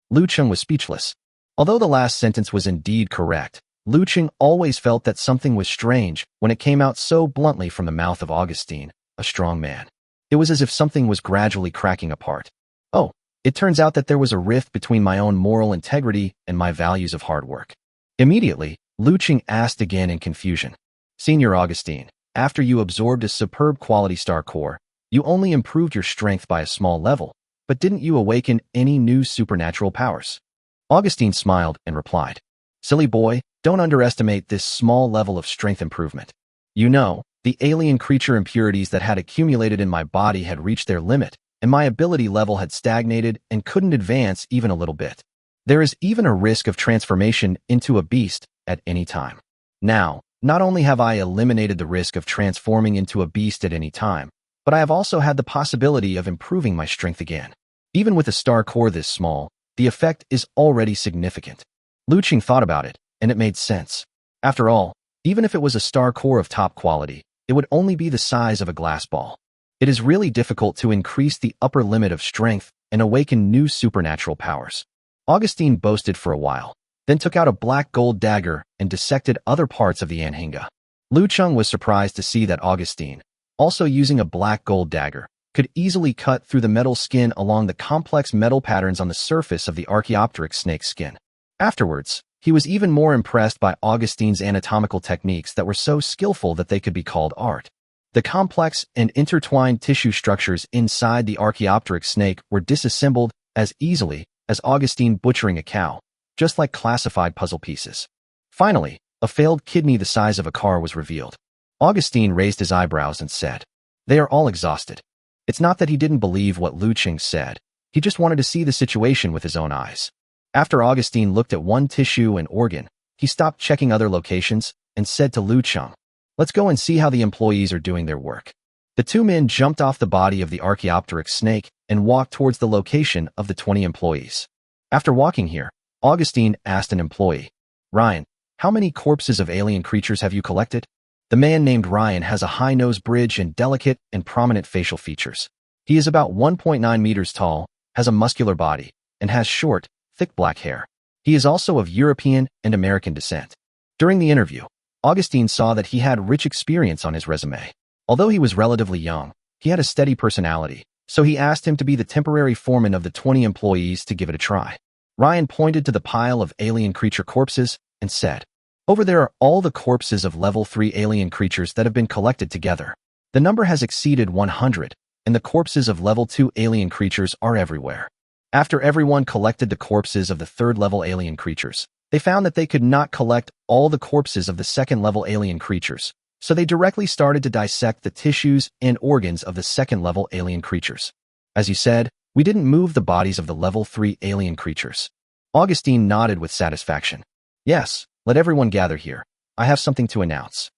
Liu Cheng was speechless. Although the last sentence was indeed correct, Liu Cheng always felt that something was strange when it came out so bluntly from the mouth of Augustine, a strong man. It was as if something was gradually cracking apart. Oh, it turns out that there was a rift between my own moral integrity and my values of hard work. Immediately, Liu Cheng asked again in confusion, "Senior Augustine, after you absorbed a superb quality star core, you only improved your strength by a small level, but didn't you awaken any new supernatural powers?" Augustine smiled and replied, "Silly boy, don't underestimate this small level of strength improvement. You know, the alien creature impurities that had accumulated in my body had reached their limit, and my ability level had stagnated and couldn't advance even a little bit. There is even a risk of transformation into a beast at any time. Now, not only have I eliminated the risk of transforming into a beast at any time, but I have also had the possibility of improving my strength again. Even with a star core this small, the effect is already significant." Liu Cheng thought about it, and it made sense. After all, even if it was a star core of top quality, it would only be the size of a glass ball. It is really difficult to increase the upper limit of strength and awaken new supernatural powers. Augustine boasted for a while, then took out a black gold dagger and dissected other parts of the anhinga. Liu Cheng was surprised to see that Augustine, also using a black gold dagger, could easily cut through the metal skin along the complex metal patterns on the surface of the Archaeopteryx snake's skin. Afterwards, he was even more impressed by Augustine's anatomical techniques that were so skillful that they could be called art. The complex and intertwined tissue structures inside the Archaeopteryx snake were disassembled as easily as Augustine butchering a cow, just like classified puzzle pieces. Finally, a failed kidney the size of a car was revealed. Augustine raised his eyebrows and said, "They are all exhausted." It's not that he didn't believe what Liu Cheng said, he just wanted to see the situation with his own eyes. After Augustine looked at one tissue and organ, he stopped checking other locations and said to Liu Cheng, "Let's go and see how the employees are doing their work." The two men jumped off the body of the Archaeopteryx snake and walked towards the location of the 20 employees. After walking here, Augustine asked an employee, "Ryan, how many corpses of alien creatures have you collected?" The man named Ryan has a high nose bridge and delicate and prominent facial features. He is about 1.9 meters tall, has a muscular body, and has short, thick black hair. He is also of European and American descent. During the interview, Augustine saw that he had rich experience on his resume. Although he was relatively young, he had a steady personality, so he asked him to be the temporary foreman of the 20 employees to give it a try. Ryan pointed to the pile of alien creature corpses and said, "Over there are all the corpses of level 3 alien creatures that have been collected together. The number has exceeded 100, and the corpses of level 2 alien creatures are everywhere." After everyone collected the corpses of the 3rd-level alien creatures, they found that they could not collect all the corpses of the 2nd-level alien creatures, so they directly started to dissect the tissues and organs of the 2nd-level alien creatures. "As you said, we didn't move the bodies of the level 3 alien creatures." Augustine nodded with satisfaction. "Yes, let everyone gather here. I have something to announce."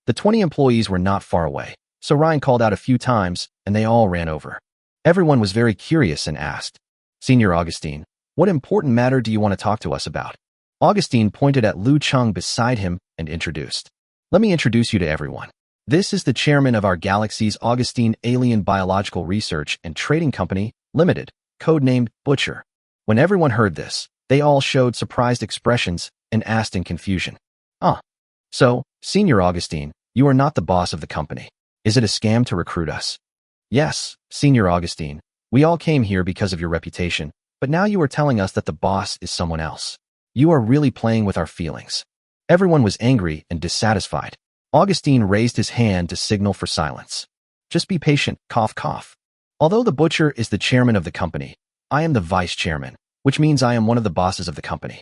The 20 employees were not far away, so Ryan called out a few times, and they all ran over. Everyone was very curious and asked, "Senior Augustine, what important matter do you want to talk to us about?" Augustine pointed at Liu Cheng beside him and introduced, "Let me introduce you to everyone. This is the chairman of our galaxy's Augustine Alien Biological Research and Trading Company, Limited, codenamed Butcher." When everyone heard this, they all showed surprised expressions and asked in confusion, So, Senior Augustine, you are not the boss of the company. Is it a scam to recruit us?" "Yes, Senior Augustine. We all came here because of your reputation, but now you are telling us that the boss is someone else. You are really playing with our feelings." Everyone was angry and dissatisfied. Augustine raised his hand to signal for silence. "Just be patient, cough cough. Although the Butcher is the chairman of the company, I am the vice chairman, which means I am one of the bosses of the company."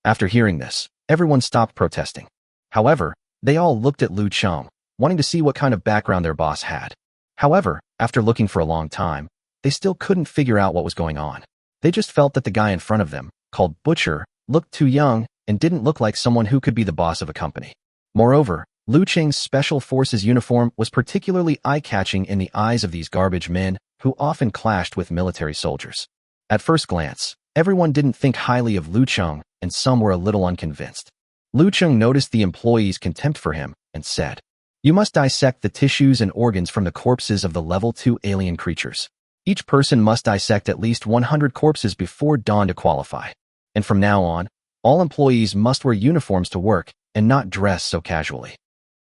After hearing this, everyone stopped protesting. However, they all looked at Liu Cheng, wanting to see what kind of background their boss had. However, after looking for a long time, they still couldn't figure out what was going on. They just felt that the guy in front of them, called Butcher, looked too young and didn't look like someone who could be the boss of a company. Moreover, Liu Cheng's Special Forces uniform was particularly eye-catching in the eyes of these garbage men who often clashed with military soldiers. At first glance, everyone didn't think highly of Liu Cheng, and some were a little unconvinced. Liu Cheng noticed the employees' contempt for him and said, "You must dissect the tissues and organs from the corpses of the level 2 alien creatures. Each person must dissect at least 100 corpses before dawn to qualify. And from now on, all employees must wear uniforms to work and not dress so casually."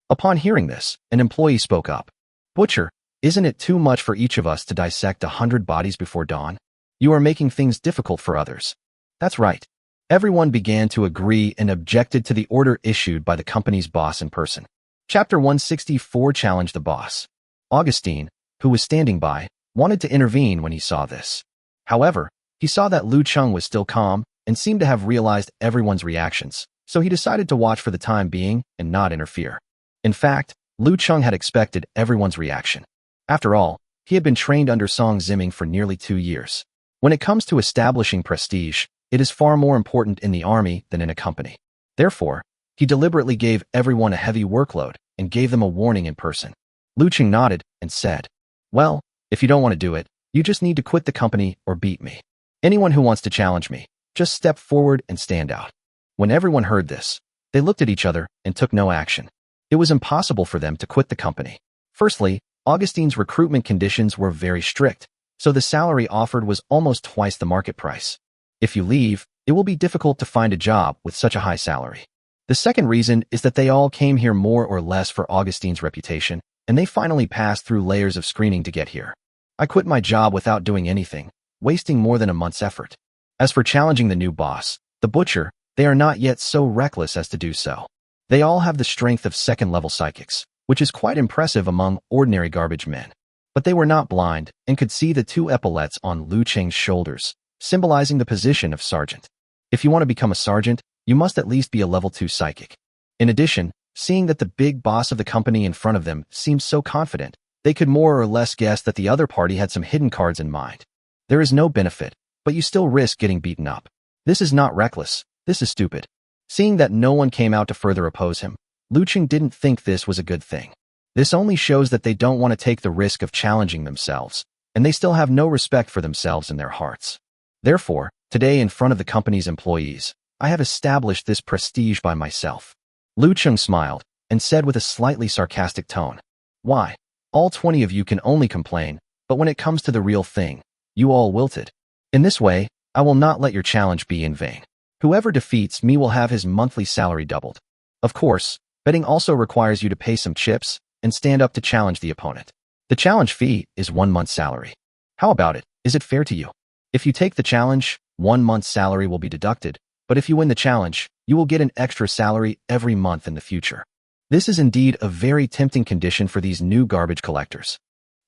Upon hearing this, an employee spoke up. "Butcher, isn't it too much for each of us to dissect 100 bodies before dawn? You are making things difficult for others." "That's right." Everyone began to agree and objected to the order issued by the company's boss in person. Chapter 164 challenged the boss. Augustine, who was standing by, wanted to intervene when he saw this. However, he saw that Liu Cheng was still calm and seemed to have realized everyone's reactions, so he decided to watch for the time being and not interfere. In fact, Liu Cheng had expected everyone's reaction. After all, he had been trained under Song Ziming for nearly 2 years. When it comes to establishing prestige, it is far more important in the army than in a company. Therefore, he deliberately gave everyone a heavy workload and gave them a warning in person. Liu Cheng nodded and said, "Well, if you don't want to do it, you just need to quit the company or beat me. Anyone who wants to challenge me, just step forward and stand out." When everyone heard this, they looked at each other and took no action. It was impossible for them to quit the company. Firstly, Augustine's recruitment conditions were very strict, so the salary offered was almost twice the market price. If you leave, it will be difficult to find a job with such a high salary. The second reason is that they all came here more or less for Augustine's reputation, and they finally passed through layers of screening to get here. I quit my job without doing anything, wasting more than a month's effort. As for challenging the new boss, the Butcher, they are not yet so reckless as to do so. They all have the strength of second-level psychics, which is quite impressive among ordinary garbage men. But they were not blind and could see the 2 epaulets on Liu Cheng's shoulders, symbolizing the position of sergeant. If you want to become a sergeant, you must at least be a level 2 psychic. In addition, seeing that the big boss of the company in front of them seemed so confident, they could more or less guess that the other party had some hidden cards in mind. There is no benefit, but you still risk getting beaten up. This is not reckless, this is stupid. Seeing that no one came out to further oppose him, Liu Cheng didn't think this was a good thing. This only shows that they don't want to take the risk of challenging themselves, and they still have no respect for themselves in their hearts. Therefore, today in front of the company's employees, I have established this prestige by myself. Liu Cheng smiled and said with a slightly sarcastic tone, "Why? All 20 of you can only complain, but when it comes to the real thing, you all wilted. In this way, I will not let your challenge be in vain. Whoever defeats me will have his monthly salary doubled. Of course, betting also requires you to pay some chips and stand up to challenge the opponent. The challenge fee is 1 month's salary. How about it? Is it fair to you? If you take the challenge, 1 month's salary will be deducted, but if you win the challenge, you will get an extra salary every month in the future. This is indeed a very tempting condition for these new garbage collectors.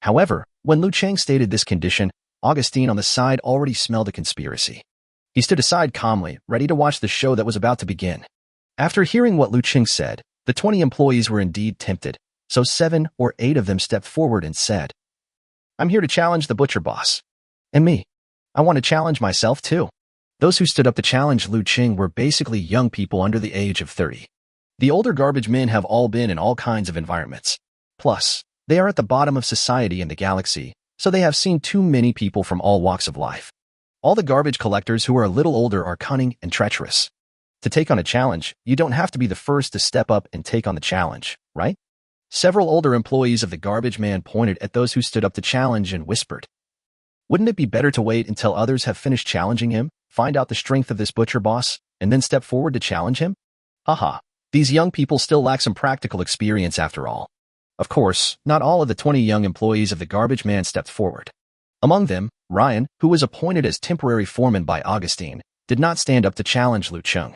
However, when Liu Cheng stated this condition, Augustine on the side already smelled a conspiracy. He stood aside calmly, ready to watch the show that was about to begin. After hearing what Liu Cheng said, the 20 employees were indeed tempted, so 7 or 8 of them stepped forward and said, "I'm here to challenge the butcher boss. And me. I want to challenge myself too." Those who stood up to challenge Liu Cheng were basically young people under the age of 30. The older garbage men have all been in all kinds of environments. Plus, they are at the bottom of society in the galaxy, so they have seen too many people from all walks of life. All the garbage collectors who are a little older are cunning and treacherous. To take on a challenge, you don't have to be the first to step up and take on the challenge, right? Several older employees of the garbage man pointed at those who stood up to challenge and whispered, "Wouldn't it be better to wait until others have finished challenging him, find out the strength of this butcher boss, and then step forward to challenge him?" Haha, these young people still lack some practical experience after all. Of course, not all of the 20 young employees of the garbage man stepped forward. Among them, Ryan, who was appointed as temporary foreman by Augustine, did not stand up to challenge Liu Cheng.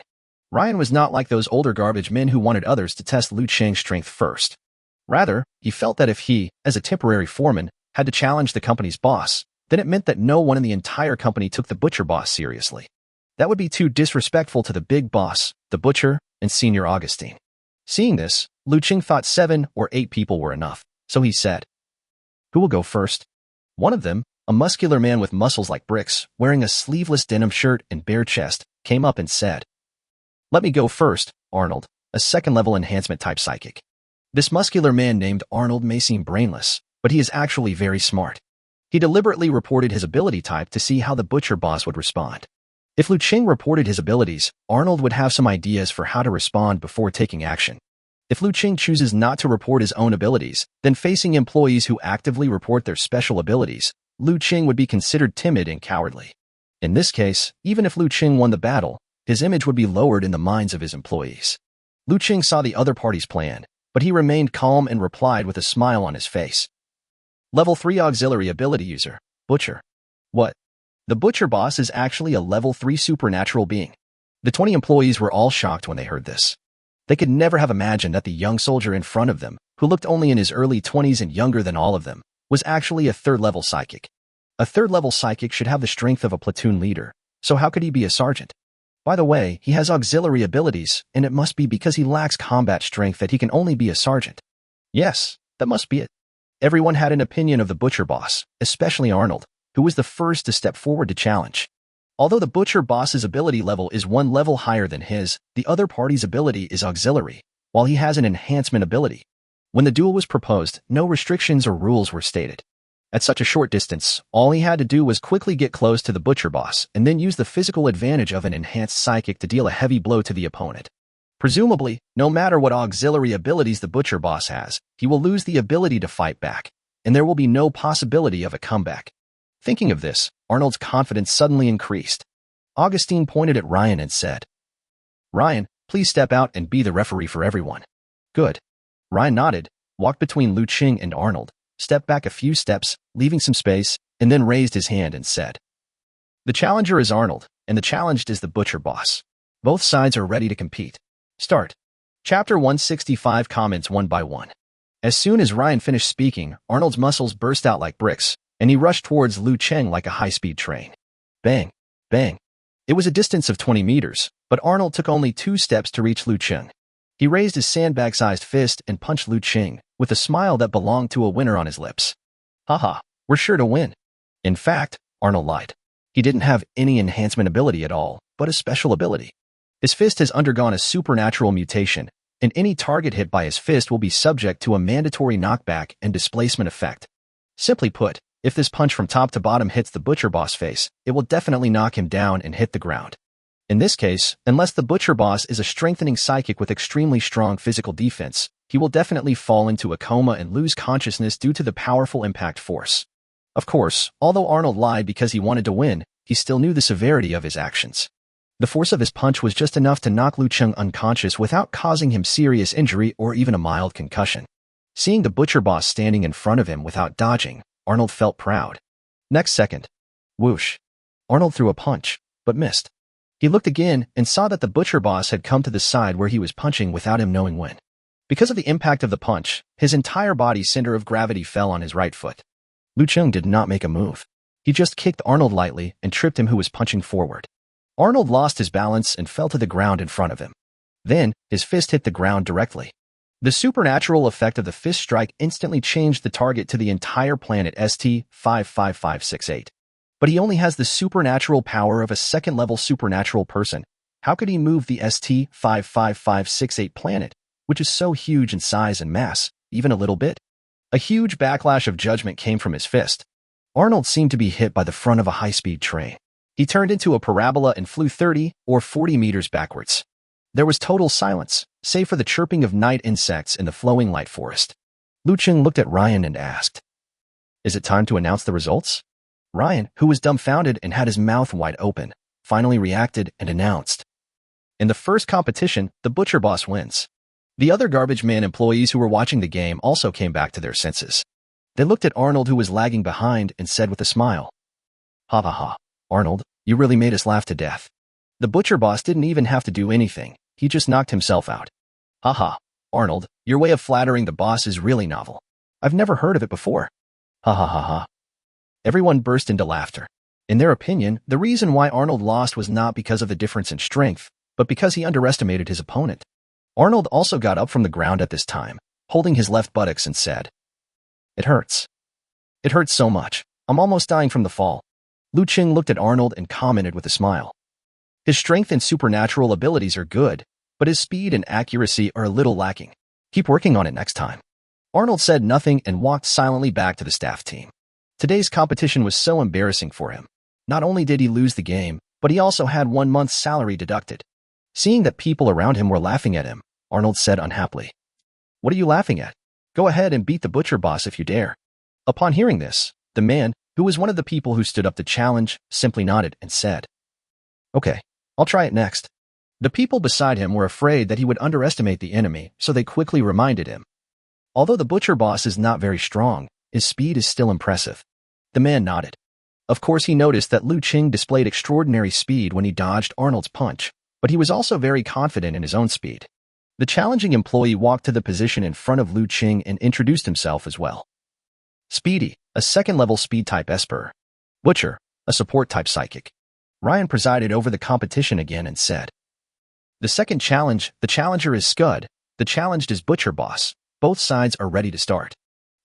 Ryan was not like those older garbage men who wanted others to test Liu Cheng's strength first. Rather, he felt that if he, as a temporary foreman, had to challenge the company's boss, then it meant that no one in the entire company took the butcher boss seriously. That would be too disrespectful to the big boss, the butcher, and Senior Augustine. Seeing this, Liu Cheng thought 7 or 8 people were enough, so he said, "Who will go first?" One of them, a muscular man with muscles like bricks, wearing a sleeveless denim shirt and bare chest, came up and said, "Let me go first, Arnold, a second-level enhancement type psychic." This muscular man named Arnold may seem brainless, but he is actually very smart. He deliberately reported his ability type to see how the butcher boss would respond. If Liu Cheng reported his abilities, Arnold would have some ideas for how to respond before taking action. If Liu Cheng chooses not to report his own abilities, then facing employees who actively report their special abilities, Liu Cheng would be considered timid and cowardly. In this case, even if Liu Cheng won the battle, his image would be lowered in the minds of his employees. Liu Cheng saw the other party's plan, but he remained calm and replied with a smile on his face. Level 3 auxiliary ability user, Butcher. What? The butcher boss is actually a level 3 supernatural being. The 20 employees were all shocked when they heard this. They could never have imagined that the young soldier in front of them, who looked only in his early 20s and younger than all of them, was actually a third-level psychic. A third-level psychic should have the strength of a platoon leader, so how could he be a sergeant? By the way, he has auxiliary abilities, and it must be because he lacks combat strength that he can only be a sergeant. Yes, that must be it. Everyone had an opinion of the butcher boss, especially Arnold, who was the first to step forward to challenge. Although the butcher boss's ability level is 1 level higher than his, the other party's ability is auxiliary, while he has an enhancement ability. When the duel was proposed, no restrictions or rules were stated. At such a short distance, all he had to do was quickly get close to the butcher boss and then use the physical advantage of an enhanced psychic to deal a heavy blow to the opponent. Presumably, no matter what auxiliary abilities the butcher boss has, he will lose the ability to fight back, and there will be no possibility of a comeback. Thinking of this, Arnold's confidence suddenly increased. Augustine pointed at Ryan and said, "Ryan, please step out and be the referee for everyone." "Good." Ryan nodded, walked between Liu Cheng and Arnold, stepped back a few steps, leaving some space, and then raised his hand and said, "The challenger is Arnold, and the challenged is the butcher boss. Both sides are ready to compete. Start." Chapter 165 comments one by one. As soon as Ryan finished speaking, Arnold's muscles burst out like bricks, and he rushed towards Liu Cheng like a high-speed train. Bang! Bang! It was a distance of 20 meters, but Arnold took only 2 steps to reach Liu Cheng. He raised his sandbag-sized fist and punched Liu Cheng, with a smile that belonged to a winner on his lips. "Haha, we're sure to win." In fact, Arnold lied. He didn't have any enhancement ability at all, but a special ability. His fist has undergone a supernatural mutation, and any target hit by his fist will be subject to a mandatory knockback and displacement effect. Simply put, if this punch from top to bottom hits the butcher boss face, it will definitely knock him down and hit the ground. In this case, unless the butcher boss is a strengthening psychic with extremely strong physical defense, he will definitely fall into a coma and lose consciousness due to the powerful impact force. Of course, although Arnold lied because he wanted to win, he still knew the severity of his actions. The force of his punch was just enough to knock Liu Cheng unconscious without causing him serious injury or even a mild concussion. Seeing the butcher boss standing in front of him without dodging, Arnold felt proud. Next second, whoosh. Arnold threw a punch, but missed. He looked again and saw that the butcher boss had come to the side where he was punching without him knowing when. Because of the impact of the punch, his entire body's center of gravity fell on his right foot. Liu Cheng did not make a move. He just kicked Arnold lightly and tripped him who was punching forward. Arnold lost his balance and fell to the ground in front of him. Then, his fist hit the ground directly. The supernatural effect of the fist strike instantly changed the target to the entire planet ST-55568. But he only has the supernatural power of a second-level supernatural person. How could he move the ST-55568 planet, which is so huge in size and mass, even a little bit? A huge backlash of judgment came from his fist. Arnold seemed to be hit by the front of a high-speed train. He turned into a parabola and flew 30 or 40 meters backwards. There was total silence, save for the chirping of night insects in the flowing light forest. Liu Cheng looked at Ryan and asked, "Is it time to announce the results?" Ryan, who was dumbfounded and had his mouth wide open, finally reacted and announced, "In the first competition, the butcher boss wins." The other garbage man employees who were watching the game also came back to their senses. They looked at Arnold, who was lagging behind, and said with a smile, "Ha ha ha, Arnold, you really made us laugh to death. The butcher boss didn't even have to do anything. He just knocked himself out. Ha ha, Arnold, your way of flattering the boss is really novel. I've never heard of it before. Ha ha ha ha." Everyone burst into laughter. In their opinion, the reason why Arnold lost was not because of the difference in strength, but because he underestimated his opponent. Arnold also got up from the ground at this time, holding his left buttocks, and said, "It hurts. It hurts so much. I'm almost dying from the fall." Liu Cheng looked at Arnold and commented with a smile, "His strength and supernatural abilities are good, but his speed and accuracy are a little lacking. Keep working on it next time." Arnold said nothing and walked silently back to the staff team. Today's competition was so embarrassing for him. Not only did he lose the game, but he also had 1 month's salary deducted. Seeing that people around him were laughing at him, Arnold said unhappily, "What are you laughing at? Go ahead and beat the butcher boss if you dare." Upon hearing this, the man, who was one of the people who stood up to challenge, simply nodded and said, "Okay, I'll try it next." The people beside him were afraid that he would underestimate the enemy, so they quickly reminded him, "Although the butcher boss is not very strong, his speed is still impressive." The man nodded. Of course, he noticed that Liu Cheng displayed extraordinary speed when he dodged Arnold's punch, but he was also very confident in his own speed. The challenging employee walked to the position in front of Liu Cheng and introduced himself as well. Speedy, a second-level speed-type Esper. Butcher, a support-type psychic. Ryan presided over the competition again and said, "The second challenge, the challenger is Scud, the challenged is Butcher Boss. Both sides are ready to start."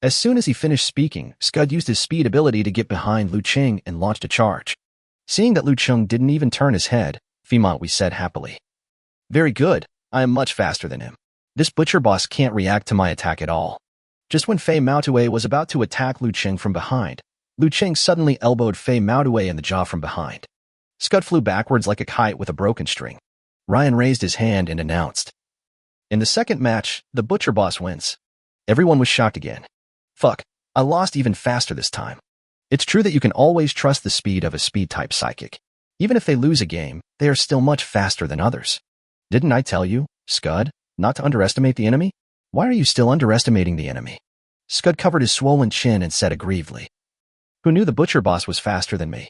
As soon as he finished speaking, Scud used his speed ability to get behind Liu Cheng and launched a charge. Seeing that Liu Cheng didn't even turn his head, Femont said happily, "Very good, I am much faster than him. This butcher boss can't react to my attack at all." Just when Fei Maotue was about to attack Liu Cheng from behind, Liu Cheng suddenly elbowed Fei Maotue in the jaw from behind. Scud flew backwards like a kite with a broken string. Ryan raised his hand and announced, "In the second match, the butcher boss wins." Everyone was shocked again. "Fuck, I lost even faster this time." It's true that you can always trust the speed of a speed-type psychic. Even if they lose a game, they are still much faster than others. Didn't I tell you, Scud, not to underestimate the enemy? Why are you still underestimating the enemy? Scud covered his swollen chin and said aggrievedly, "Who knew the butcher boss was faster than me?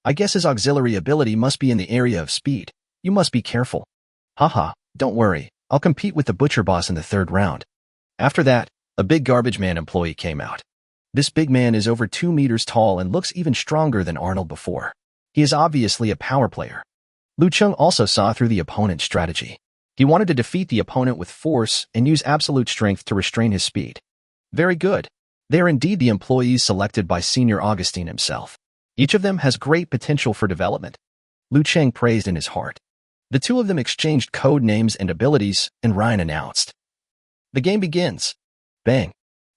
I guess his auxiliary ability must be in the area of speed. You must be careful." "Haha, don't worry, I'll compete with the butcher boss in the third round." After that, a big garbage man employee came out. This big man is over 2 meters tall and looks even stronger than Arnold before. He is obviously a power player. Liu Cheng also saw through the opponent's strategy. He wanted to defeat the opponent with force and use absolute strength to restrain his speed. Very good. They are indeed the employees selected by Senior Augustine himself. Each of them has great potential for development. Liu Cheng praised in his heart. The two of them exchanged code names and abilities, and Ryan announced, "The game begins." Bang.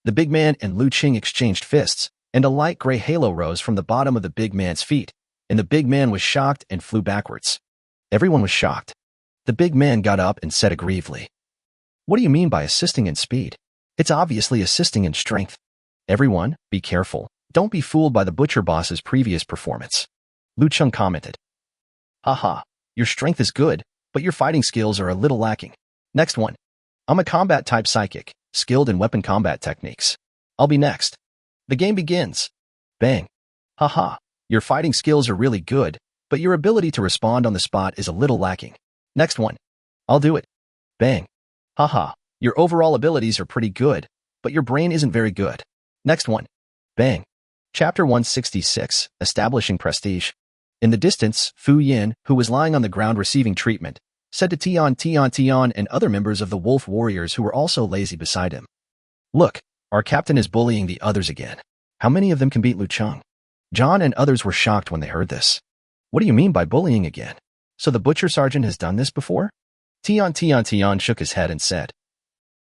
The big man and Liu Cheng exchanged fists, and a light gray halo rose from the bottom of the big man's feet, and the big man was shocked and flew backwards. Everyone was shocked. The big man got up and said aggrievedly, "What do you mean by assisting in speed? It's obviously assisting in strength. Everyone, be careful. Don't be fooled by the butcher boss's previous performance." Liu Cheng commented, "Haha, your strength is good, but your fighting skills are a little lacking. Next one. I'm a combat-type psychic, skilled in weapon combat techniques. I'll be next." The game begins. Bang. Haha, your fighting skills are really good, but your ability to respond on the spot is a little lacking. Next one. I'll do it. Bang. Haha, your overall abilities are pretty good, but your brain isn't very good. Next one. Bang. Chapter 166, Establishing Prestige. In the distance, Fu Yin, who was lying on the ground receiving treatment, said to Tian and other members of the wolf warriors who were also lazy beside him. Look, our captain is bullying the others again. How many of them can beat Liu Cheng? John and others were shocked when they heard this. What do you mean by bullying again? So the butcher sergeant has done this before? Tian shook his head and said,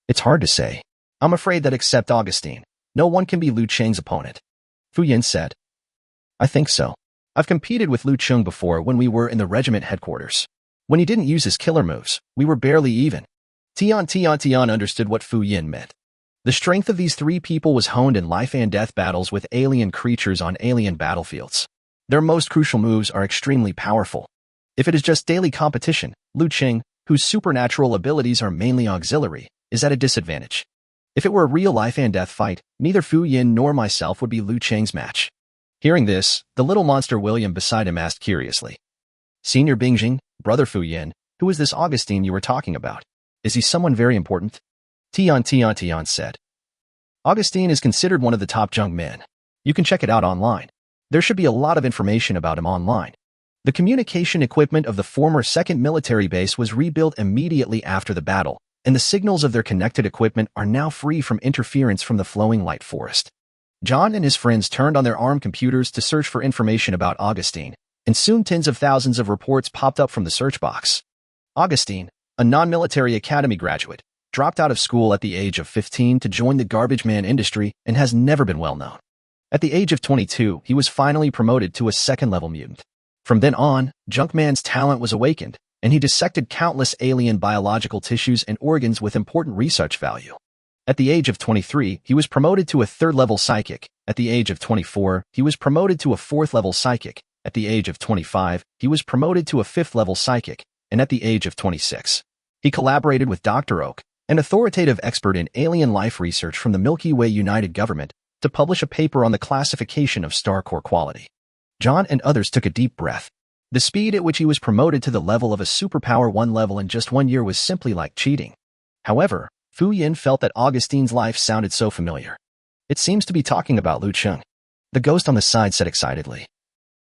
It's hard to say. I'm afraid that except Augustine, no one can be Liu Cheng's opponent. Fu Yin said, I think so. I've competed with Liu Cheng before when we were in the regiment headquarters. When he didn't use his killer moves, we were barely even. Tian understood what Fu Yin meant. The strength of these three people was honed in life and death battles with alien creatures on alien battlefields. Their most crucial moves are extremely powerful. If it is just daily competition, Liu Cheng, whose supernatural abilities are mainly auxiliary, is at a disadvantage. If it were a real life and death fight, neither Fu Yin nor myself would be Liu Cheng's match. Hearing this, the little monster William beside him asked curiously, Senior Bingjing, brother Fu Yin, who is this Augustine you were talking about? Is he someone very important? Tian said. Augustine is considered one of the top junk men. You can check it out online. There should be a lot of information about him online. The communication equipment of the former 2nd Military Base was rebuilt immediately after the battle, and the signals of their connected equipment are now free from interference from the flowing light forest. John and his friends turned on their ARM computers to search for information about Augustine, and soon tens of thousands of reports popped up from the search box. Augustine, a non-military academy graduate, dropped out of school at the age of 15 to join the garbage man industry and has never been well known. At the age of 22, he was finally promoted to a 2nd-level mutant. From then on, Junkman's talent was awakened, and he dissected countless alien biological tissues and organs with important research value. At the age of 23, he was promoted to a 3rd-level psychic. At the age of 24, he was promoted to a 4th-level psychic. At the age of 25, he was promoted to a 5th-level psychic. And at the age of 26, he collaborated with Dr. Oak, an authoritative expert in alien life research from the Milky Way United Government, to publish a paper on the classification of star core quality. John and others took a deep breath. The speed at which he was promoted to the level of a superpower 1 level in just 1 year was simply like cheating. However, Fu Yin felt that Augustine's life sounded so familiar. It seems to be talking about Liu Cheng. The ghost on the side said excitedly.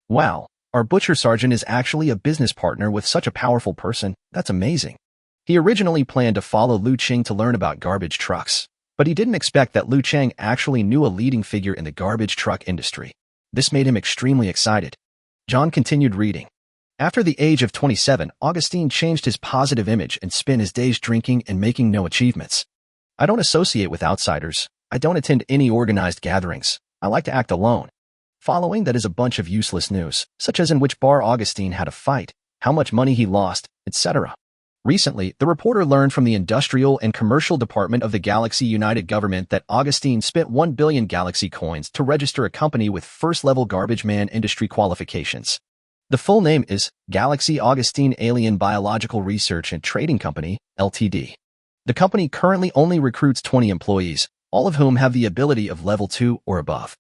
Wow, our butcher sergeant is actually a business partner with such a powerful person. That's amazing. He originally planned to follow Liu Cheng to learn about garbage trucks, but he didn't expect that Liu Cheng actually knew a leading figure in the garbage truck industry. This made him extremely excited. John continued reading. After the age of 27, Augustine changed his positive image and spent his days drinking and making no achievements. I don't associate with outsiders. I don't attend any organized gatherings. I like to act alone. Following that is a bunch of useless news, such as in which bar Augustine had a fight, how much money he lost, etc. Recently, the reporter learned from the Industrial and Commercial Department of the Galaxy United Government that Augustine spent 1 billion Galaxy coins to register a company with 1st-level garbage man industry qualifications. The full name is Galaxy Augustine Alien Biological Research and Trading Company, Ltd. The company currently only recruits 20 employees, all of whom have the ability of level 2 or above.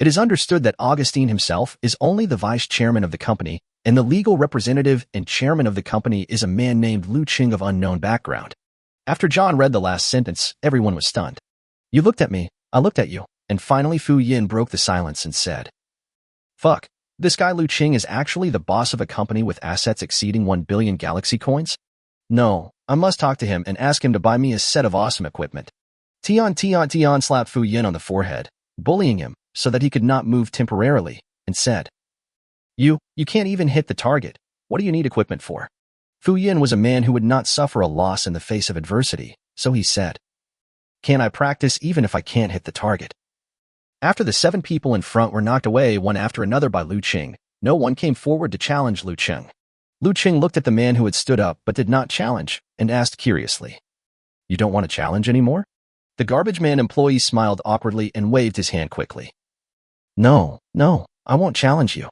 It is understood that Augustine himself is only the vice chairman of the company, and the legal representative and chairman of the company is a man named Liu Cheng of unknown background. After John read the last sentence, everyone was stunned. You looked at me, I looked at you, and finally Fu Yin broke the silence and said, Fuck, this guy Liu Cheng is actually the boss of a company with assets exceeding 1 billion Galaxy coins? No, I must talk to him and ask him to buy me a set of awesome equipment. Tian slapped Fu Yin on the forehead, bullying him so that he could not move temporarily, and said, You can't even hit the target. What do you need equipment for? Fu Yin was a man who would not suffer a loss in the face of adversity, so he said, Can I practice even if I can't hit the target? After the 7 people in front were knocked away one after another by Liu Cheng, no one came forward to challenge Liu Cheng. Liu Cheng looked at the man who had stood up but did not challenge, and asked curiously, You don't want to challenge anymore? The garbage man employee smiled awkwardly and waved his hand quickly. No, I won't challenge you.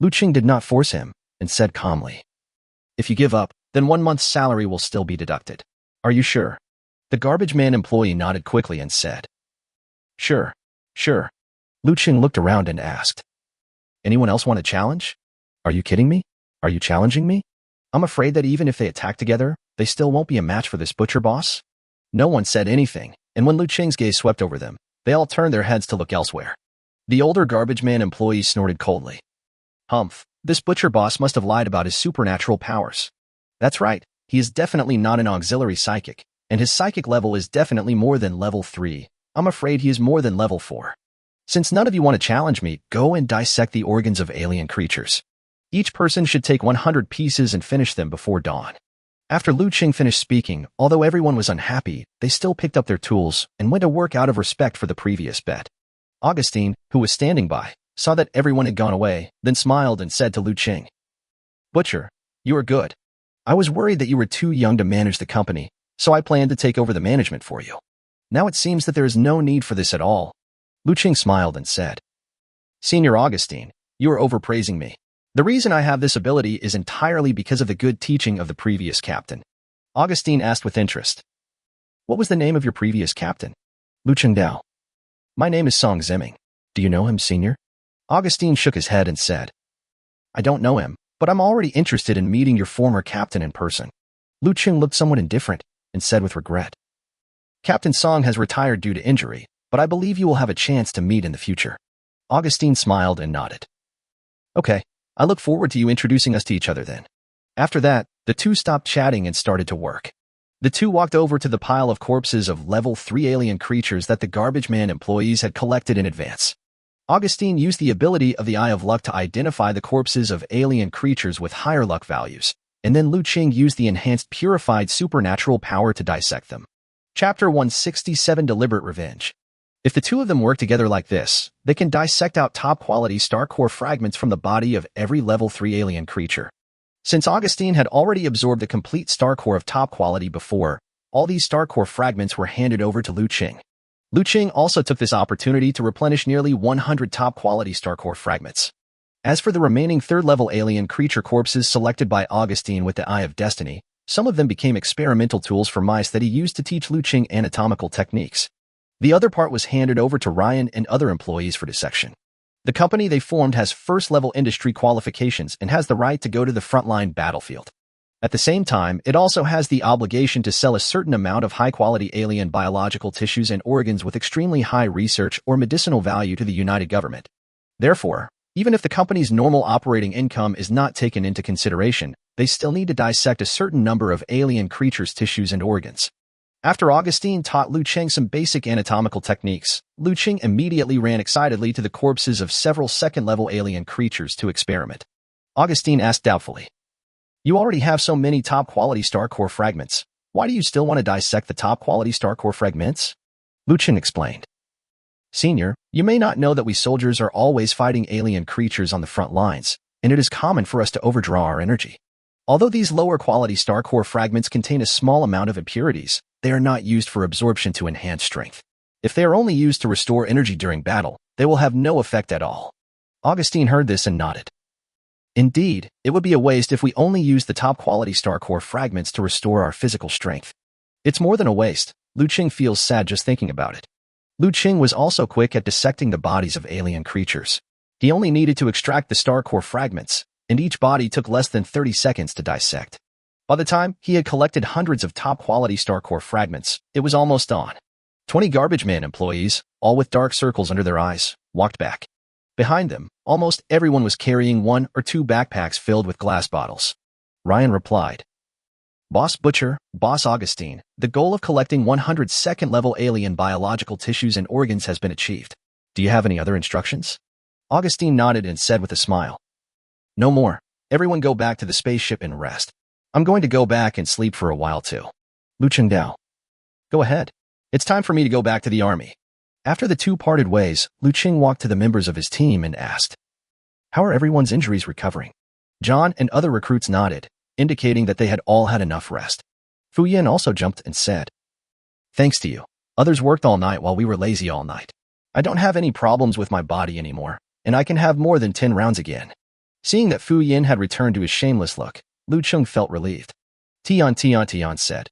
Liu Cheng did not force him, and said calmly, If you give up, then 1 month's salary will still be deducted. Are you sure? The garbage man employee nodded quickly and said, Sure. Liu Cheng looked around and asked, Anyone else want a challenge? Are you kidding me? Are you challenging me? I'm afraid that even if they attack together, they still won't be a match for this butcher boss. No one said anything, and when Liu Cheng's gaze swept over them, they all turned their heads to look elsewhere. The older garbage man employee snorted coldly. Humph, this butcher boss must have lied about his supernatural powers. That's right, he is definitely not an auxiliary psychic, and his psychic level is definitely more than level 3. I'm afraid he is more than level 4. Since none of you want to challenge me, go and dissect the organs of alien creatures. Each person should take 100 pieces and finish them before dawn. After Liu Cheng finished speaking, although everyone was unhappy, they still picked up their tools and went to work out of respect for the previous bet. Augustine, who was standing by, saw that everyone had gone away, then smiled and said to Liu Cheng, "Butcher, you are good. I was worried that you were too young to manage the company, so I planned to take over the management for you. Now it seems that there is no need for this at all." Liu Cheng smiled and said, "Senior Augustine, you are overpraising me. The reason I have this ability is entirely because of the good teaching of the previous captain." Augustine asked with interest, "What was the name of your previous captain?" Liu Cheng Dao. "My name is Song Zimming. Do you know him, senior?" Augustine shook his head and said, "I don't know him, but I'm already interested in meeting your former captain in person." Liu Cheng looked somewhat indifferent and said with regret, "Captain Song has retired due to injury, but I believe you will have a chance to meet in the future." Augustine smiled and nodded. "Okay, I look forward to you introducing us to each other then." After that, the two stopped chatting and started to work. The two walked over to the pile of corpses of level 3 alien creatures that the garbage man employees had collected in advance. Augustine used the ability of the Eye of Luck to identify the corpses of alien creatures with higher luck values, and then Liu Cheng used the enhanced purified supernatural power to dissect them. Chapter 167 Deliberate Revenge. If the two of them work together like this, they can dissect out top-quality star core fragments from the body of every level 3 alien creature. Since Augustine had already absorbed the complete star core of top quality before, all these star core fragments were handed over to Liu Cheng. Liu Cheng also took this opportunity to replenish nearly 100 top-quality star core fragments. As for the remaining third-level alien creature corpses selected by Augustine with the Eye of Destiny, some of them became experimental tools for mice that he used to teach Liu Cheng anatomical techniques. The other part was handed over to Ryan and other employees for dissection. The company they formed has first-level industry qualifications and has the right to go to the frontline battlefield. At the same time, it also has the obligation to sell a certain amount of high-quality alien biological tissues and organs with extremely high research or medicinal value to the United Government. Therefore, even if the company's normal operating income is not taken into consideration, they still need to dissect a certain number of alien creatures' tissues and organs. After Augustine taught Liu Cheng some basic anatomical techniques, Liu Cheng immediately ran excitedly to the corpses of several second-level alien creatures to experiment. Augustine asked doubtfully, "You already have so many top-quality star core fragments. Why do you still want to dissect the top-quality star core fragments?" Liu Cheng explained, "Senior, you may not know that we soldiers are always fighting alien creatures on the front lines, and it is common for us to overdraw our energy. Although these lower-quality star core fragments contain a small amount of impurities, they are not used for absorption to enhance strength. If they are only used to restore energy during battle, they will have no effect at all." Augustine heard this and nodded. "Indeed, it would be a waste if we only used the top-quality star core fragments to restore our physical strength. It's more than a waste. Liu Cheng feels sad just thinking about it." Liu Cheng was also quick at dissecting the bodies of alien creatures. He only needed to extract the star core fragments, and each body took less than 30 seconds to dissect. By the time he had collected hundreds of top-quality star core fragments, it was almost dawn. 20 garbage man employees, all with dark circles under their eyes, walked back. Behind them, almost everyone was carrying 1 or 2 backpacks filled with glass bottles. Ryan replied, "Boss Butcher, Boss Augustine, the goal of collecting 100 second-level alien biological tissues and organs has been achieved. Do you have any other instructions?" Augustine nodded and said with a smile, "No more. Everyone go back to the spaceship and rest. I'm going to go back and sleep for a while too." Liu Cheng Dao, "Go ahead. It's time for me to go back to the army." After the two parted ways, Liu Cheng walked to the members of his team and asked, "How are everyone's injuries recovering?" John and other recruits nodded, indicating that they had all had enough rest. Fu Yin also jumped and said, "Thanks to you. Others worked all night while we were lazy all night. I don't have any problems with my body anymore, and I can have more than 10 rounds again." Seeing that Fu Yin had returned to his shameless look, Liu Cheng felt relieved. Tian said,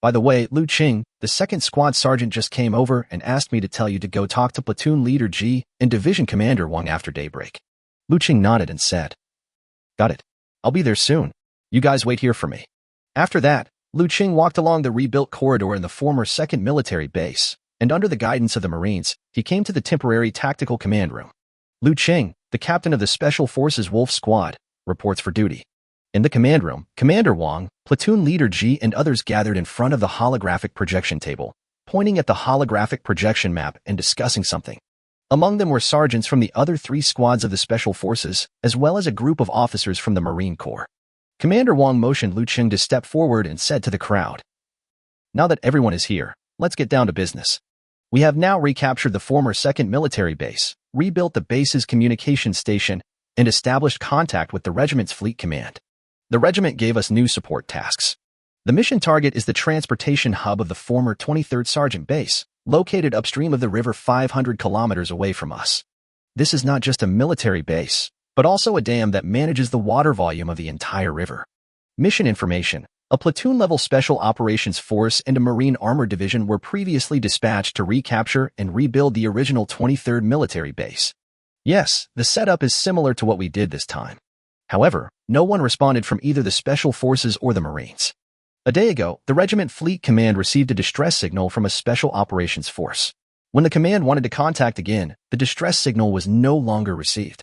"By the way, Liu Cheng, the second squad sergeant just came over and asked me to tell you to go talk to platoon leader Ji and division commander Wang after daybreak. Liu Cheng nodded and said, "Got it. I'll be there soon. You guys wait here for me." After that, Liu Cheng walked along the rebuilt corridor in the former 2nd Military Base, and under the guidance of the Marines, he came to the temporary tactical command room. Liu Cheng, the captain of the Special Forces Wolf Squad, reports for duty. In the command room, Commander Wang, Platoon Leader Ji, and others gathered in front of the holographic projection table, pointing at the holographic projection map and discussing something. Among them were sergeants from the other 3 squads of the Special Forces, as well as a group of officers from the Marine Corps. Commander Wang motioned Liu Cheng to step forward and said to the crowd, "Now that everyone is here, let's get down to business. We have now recaptured the former 2nd Military Base, rebuilt the base's communication station, and established contact with the regiment's fleet command. The regiment gave us new support tasks. The mission target is the transportation hub of the former 23rd Sergeant Base, located upstream of the river 500 kilometers away from us. This is not just a military base, but also a dam that manages the water volume of the entire river. Mission information: a platoon-level Special Operations Force and a Marine Armored Division were previously dispatched to recapture and rebuild the original 23rd Military Base. Yes, the setup is similar to what we did this time. However, no one responded from either the Special Forces or the Marines. A day ago, the Regiment Fleet Command received a distress signal from a Special Operations Force. When the command wanted to contact again, the distress signal was no longer received.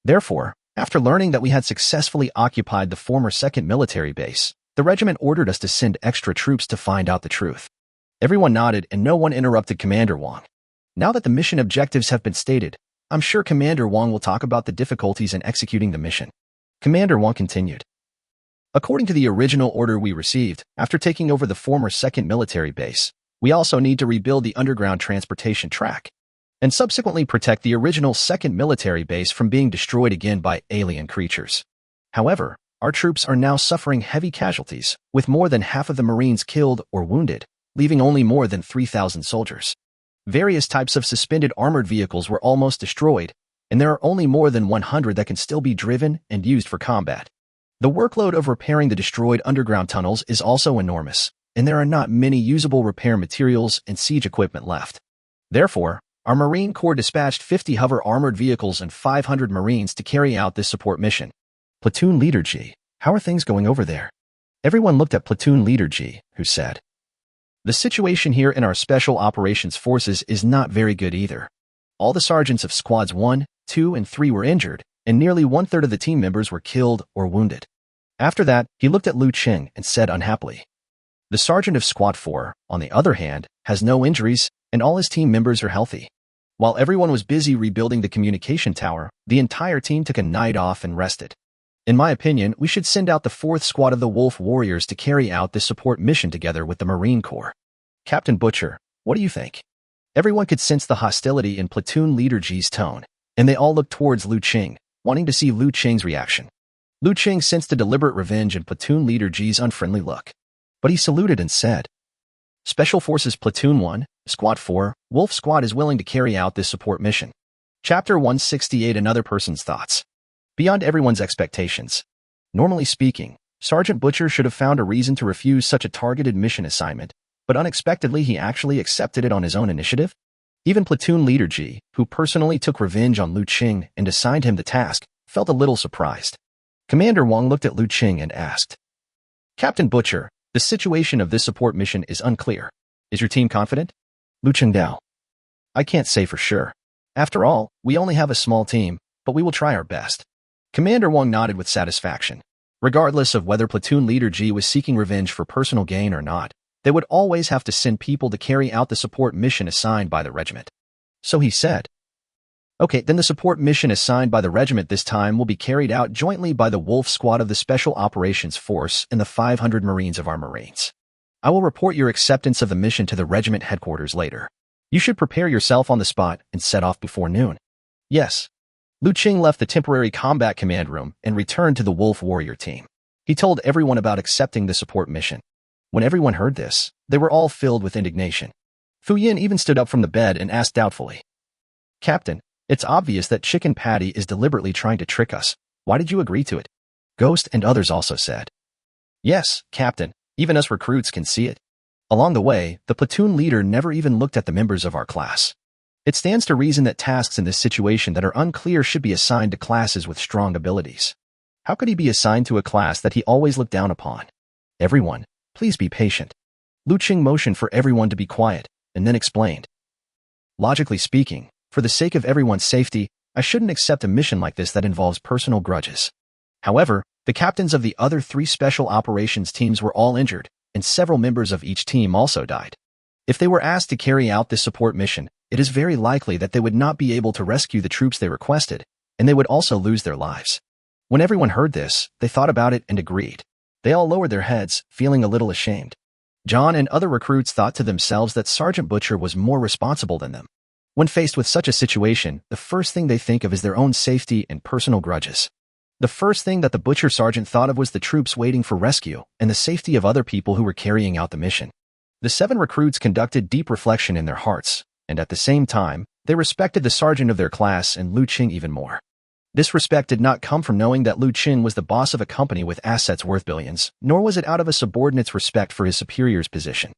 Therefore, after learning that we had successfully occupied the former 2nd Military Base, the regiment ordered us to send extra troops to find out the truth. Everyone nodded and no one interrupted Commander Wang. Now that the mission objectives have been stated, I'm sure Commander Wang will talk about the difficulties in executing the mission. Commander Wang continued. According to the original order we received, after taking over the former 2nd Military Base, we also need to rebuild the underground transportation track, and subsequently protect the original 2nd Military Base from being destroyed again by alien creatures. However, our troops are now suffering heavy casualties, with more than half of the Marines killed or wounded, leaving only more than 3,000 soldiers. Various types of suspended armored vehicles were almost destroyed, and there are only more than 100 that can still be driven and used for combat. The workload of repairing the destroyed underground tunnels is also enormous, and there are not many usable repair materials and siege equipment left. Therefore, our Marine Corps dispatched 50 hover armored vehicles and 500 Marines to carry out this support mission. Platoon Leader G, how are things going over there? Everyone looked at Platoon Leader G, who said, "The situation here in our Special Operations Forces is not very good either. All the sergeants of Squads 1, 2, and 3 were injured, and nearly 1/3 of the team members were killed or wounded." After that, he looked at Liu Cheng and said unhappily, "The sergeant of Squad 4, on the other hand, has no injuries, and all his team members are healthy." While everyone was busy rebuilding the communication tower, the entire team took a night off and rested. In my opinion, we should send out the 4th Squad of the Wolf Warriors to carry out this support mission together with the Marine Corps. Captain Butcher, what do you think? Everyone could sense the hostility in Platoon Leader G's tone, and they all looked towards Liu Cheng, wanting to see Liu Cheng's reaction. Liu Cheng sensed a deliberate revenge in Platoon Leader G's unfriendly look, but he saluted and said, "Special Forces Platoon 1, Squad 4, Wolf Squad is willing to carry out this support mission." Chapter 168: Another Person's Thoughts. Beyond everyone's expectations. Normally speaking, Sergeant Butcher should have found a reason to refuse such a targeted mission assignment, but unexpectedly he actually accepted it on his own initiative. Even Platoon Leader G, who personally took revenge on Liu Cheng and assigned him the task, felt a little surprised. Commander Wang looked at Liu Cheng and asked, "Captain Butcher, the situation of this support mission is unclear. Is your team confident?" Liu Cheng Dao. "I can't say for sure. After all, we only have a small team, but we will try our best." Commander Wang nodded with satisfaction. Regardless of whether Platoon Leader G was seeking revenge for personal gain or not, they would always have to send people to carry out the support mission assigned by the regiment. So he said, "Okay, then the support mission assigned by the regiment this time will be carried out jointly by the Wolf Squad of the Special Operations Force and the 500 Marines of our Marines. I will report your acceptance of the mission to the regiment headquarters later. You should prepare yourself on the spot and set off before noon." Yes. Liu Cheng left the temporary combat command room and returned to the Wolf Warrior team. He told everyone about accepting the support mission. When everyone heard this, they were all filled with indignation. Fu Yin even stood up from the bed and asked doubtfully, "Captain, it's obvious that Chicken Patty is deliberately trying to trick us. Why did you agree to it?" Ghost and others also said, "Yes, Captain, even us recruits can see it." Along the way, the platoon leader never even looked at the members of our class. It stands to reason that tasks in this situation that are unclear should be assigned to classes with strong abilities. How could he be assigned to a class that he always looked down upon? Everyone, please be patient. Liu Cheng motioned for everyone to be quiet, and then explained. Logically speaking, for the sake of everyone's safety, I shouldn't accept a mission like this that involves personal grudges. However, the captains of the other 3 special operations teams were all injured, and several members of each team also died. If they were asked to carry out this support mission, it is very likely that they would not be able to rescue the troops they requested, and they would also lose their lives. When everyone heard this, they thought about it and agreed. They all lowered their heads, feeling a little ashamed. John and other recruits thought to themselves that Sergeant Butcher was more responsible than them. When faced with such a situation, the first thing they think of is their own safety and personal grudges. The first thing that the Butcher Sergeant thought of was the troops waiting for rescue and the safety of other people who were carrying out the mission. The 7 recruits conducted deep reflection in their hearts, and at the same time, they respected the sergeant of their class and Liu Cheng even more. This respect did not come from knowing that Liu Cheng was the boss of a company with assets worth billions, nor was it out of a subordinate's respect for his superior's position.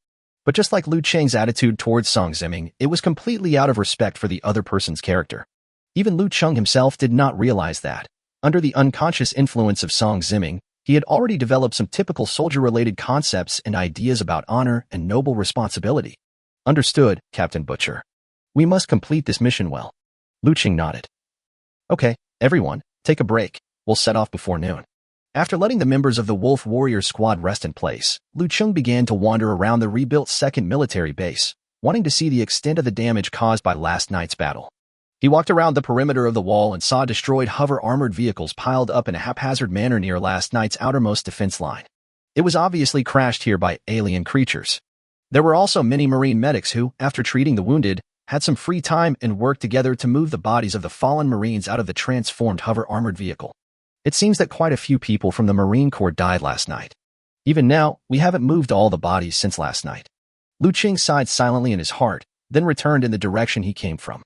But just like Liu Cheng's attitude towards Song Ziming, it was completely out of respect for the other person's character. Even Liu Cheng himself did not realize that, under the unconscious influence of Song Ziming, he had already developed some typical soldier-related concepts and ideas about honor and noble responsibility. Understood, Captain Butcher. We must complete this mission well. Liu Cheng nodded. Okay, everyone, take a break. We'll set off before noon. After letting the members of the Wolf Warrior Squad rest in place, Liu Cheng began to wander around the rebuilt 2nd military base, wanting to see the extent of the damage caused by last night's battle. He walked around the perimeter of the wall and saw destroyed hover-armored vehicles piled up in a haphazard manner near last night's outermost defense line. It was obviously crashed here by alien creatures. There were also many Marine medics who, after treating the wounded, had some free time and worked together to move the bodies of the fallen Marines out of the transformed hover-armored vehicle. It seems that quite a few people from the Marine Corps died last night. Even now, we haven't moved all the bodies since last night. Liu Cheng sighed silently in his heart, then returned in the direction he came from.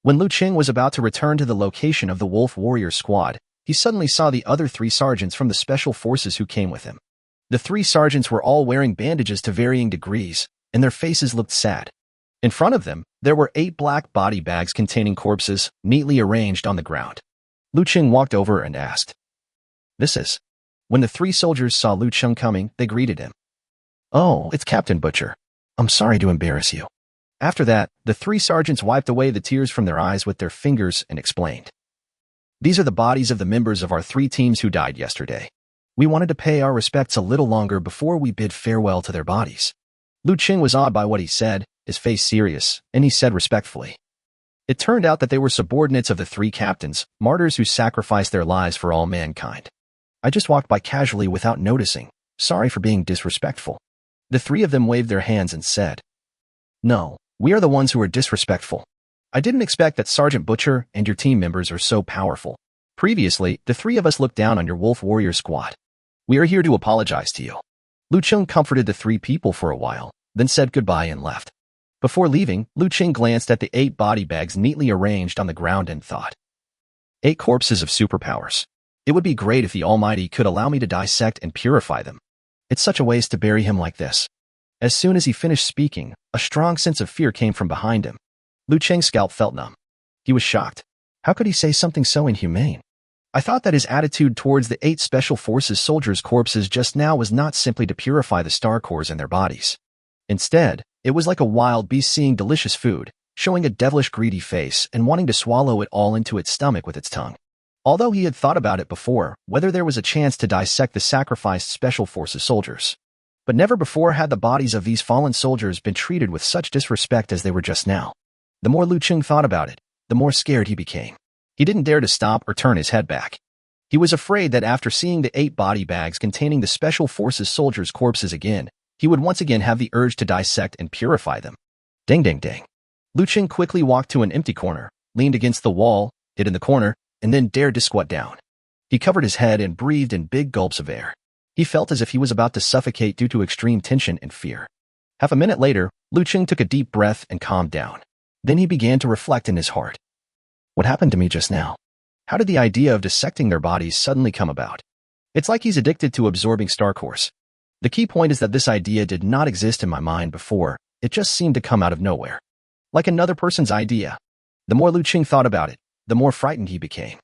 When Liu Cheng was about to return to the location of the Wolf Warrior Squad, he suddenly saw the other 3 sergeants from the Special Forces who came with him. The 3 sergeants were all wearing bandages to varying degrees, and their faces looked sad. In front of them, there were 8 black body bags containing corpses, neatly arranged on the ground. Liu Cheng walked over and asked, "This is?" When the 3 soldiers saw Liu Cheng coming, they greeted him. "Oh, it's Captain Butcher. I'm sorry to embarrass you." After that, the 3 sergeants wiped away the tears from their eyes with their fingers and explained. "These are the bodies of the members of our 3 teams who died yesterday. We wanted to pay our respects a little longer before we bid farewell to their bodies." Liu Cheng was awed by what he said, his face serious, and he said respectfully. It turned out that they were subordinates of the 3 captains, martyrs who sacrificed their lives for all mankind. "I just walked by casually without noticing. Sorry for being disrespectful." The 3 of them waved their hands and said, "No, we are the ones who are disrespectful. I didn't expect that Sergeant Butcher and your team members are so powerful. Previously, the 3 of us looked down on your Wolf Warrior Squad. We are here to apologize to you." Liu Cheng comforted the 3 people for a while, then said goodbye and left. Before leaving, Liu Cheng glanced at the 8 body bags neatly arranged on the ground and thought, 8 corpses of superpowers. It would be great if the Almighty could allow me to dissect and purify them. It's such a waste to bury him like this. As soon as he finished speaking, a strong sense of fear came from behind him. Liu Cheng's scalp felt numb. He was shocked. How could he say something so inhumane? I thought that his attitude towards the 8 Special Forces soldiers' corpses just now was not simply to purify the star cores in their bodies. Instead, it was like a wild beast seeing delicious food, showing a devilish greedy face and wanting to swallow it all into its stomach with its tongue. Although he had thought about it before, whether there was a chance to dissect the sacrificed Special Forces soldiers. But never before had the bodies of these fallen soldiers been treated with such disrespect as they were just now. The more Liu Cheng thought about it, the more scared he became. He didn't dare to stop or turn his head back. He was afraid that after seeing the 8 body bags containing the Special Forces soldiers' corpses again, he would once again have the urge to dissect and purify them. Ding ding ding. Liu Cheng quickly walked to an empty corner, leaned against the wall, hid in the corner, and then dared to squat down. He covered his head and breathed in big gulps of air. He felt as if he was about to suffocate due to extreme tension and fear. Half a minute later, Liu Cheng took a deep breath and calmed down. Then he began to reflect in his heart. What happened to me just now? How did the idea of dissecting their bodies suddenly come about? It's like he's addicted to absorbing star cores. The key point is that this idea did not exist in my mind before, it just seemed to come out of nowhere. Like another person's idea. The more Liu Cheng thought about it, the more frightened he became.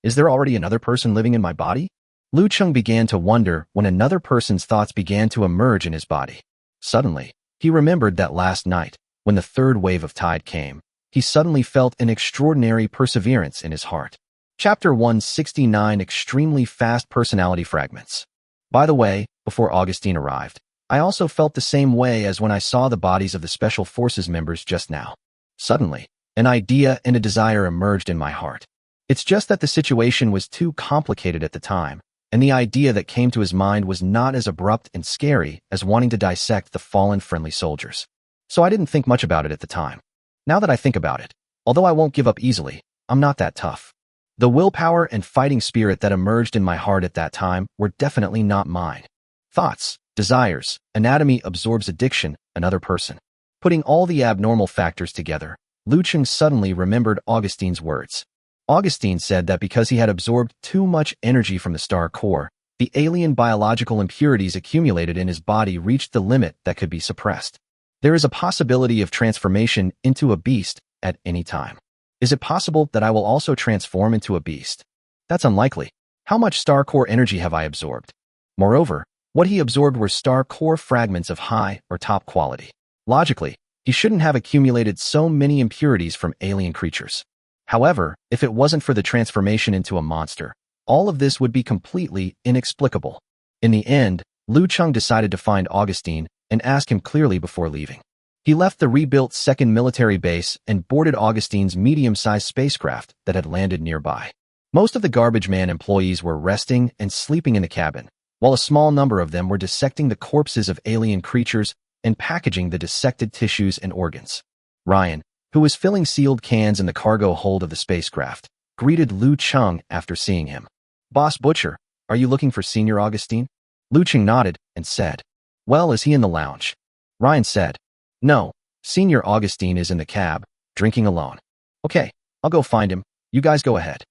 Is there already another person living in my body? Liu Cheng began to wonder when another person's thoughts began to emerge in his body. Suddenly, he remembered that last night, when the third wave of tide came, he suddenly felt an extraordinary perseverance in his heart. Chapter 169: Extremely Fast Personality Fragments. By the way, before Augustine arrived, I also felt the same way as when I saw the bodies of the Special Forces members just now. Suddenly, an idea and a desire emerged in my heart. It's just that the situation was too complicated at the time, and the idea that came to his mind was not as abrupt and scary as wanting to dissect the fallen friendly soldiers. So I didn't think much about it at the time. Now that I think about it, although I won't give up easily, I'm not that tough. The willpower and fighting spirit that emerged in my heart at that time were definitely not mine. Thoughts, desires, anatomy absorbs addiction, another person. Putting all the abnormal factors together, Liu Cheng suddenly remembered Augustine's words. Augustine said that because he had absorbed too much energy from the star core, the alien biological impurities accumulated in his body reached the limit that could be suppressed. There is a possibility of transformation into a beast at any time. Is it possible that I will also transform into a beast? That's unlikely. How much star core energy have I absorbed? Moreover, what he absorbed were star core fragments of high or top quality. Logically, he shouldn't have accumulated so many impurities from alien creatures. However, if it wasn't for the transformation into a monster, all of this would be completely inexplicable. In the end, Liu Cheng decided to find Augustine and ask him clearly before leaving. He left the rebuilt second military base and boarded Augustine's medium-sized spacecraft that had landed nearby. Most of the garbage man employees were resting and sleeping in the cabin, while a small number of them were dissecting the corpses of alien creatures and packaging the dissected tissues and organs. Ryan, who was filling sealed cans in the cargo hold of the spacecraft, greeted Liu Cheng after seeing him. "Boss Butcher, are you looking for Senior Augustine?" Liu Cheng nodded and said, "Well, is he in the lounge?" Ryan said, "No, Senior Augustine is in the cab, drinking alone." "Okay, I'll go find him. You guys go ahead."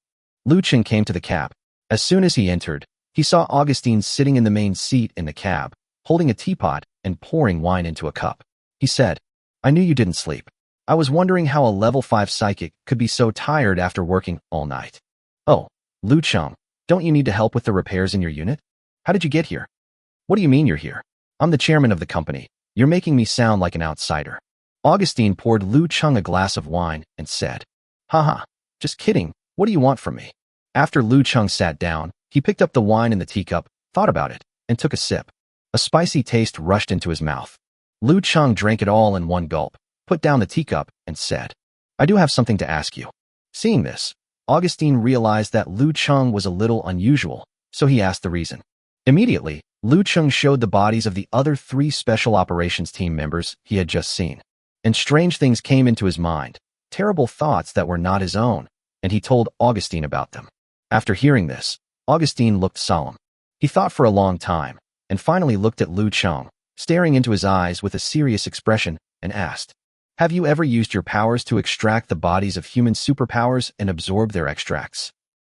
Liu Cheng came to the cab. As soon as he entered, he saw Augustine sitting in the main seat in the cab, holding a teapot and pouring wine into a cup. He said, "I knew you didn't sleep. I was wondering how a level 5 psychic could be so tired after working all night." "Oh, Liu Cheng, don't you need to help with the repairs in your unit? How did you get here?" "What do you mean you're here? I'm the chairman of the company. You're making me sound like an outsider." Augustine poured Liu Cheng a glass of wine and said, "Haha, just kidding. What do you want from me?" After Liu Cheng sat down, he picked up the wine in the teacup, thought about it, and took a sip. A spicy taste rushed into his mouth. Liu Cheng drank it all in one gulp, put down the teacup, and said, "I do have something to ask you." Seeing this, Augustine realized that Liu Cheng was a little unusual, so he asked the reason. Immediately, Liu Cheng showed the bodies of the other 3 special operations team members he had just seen. And strange things came into his mind, terrible thoughts that were not his own, and he told Augustine about them. After hearing this, Augustine looked solemn. He thought for a long time, and finally looked at Liu Cheng, staring into his eyes with a serious expression, and asked, "Have you ever used your powers to extract the bodies of human superpowers and absorb their extracts?"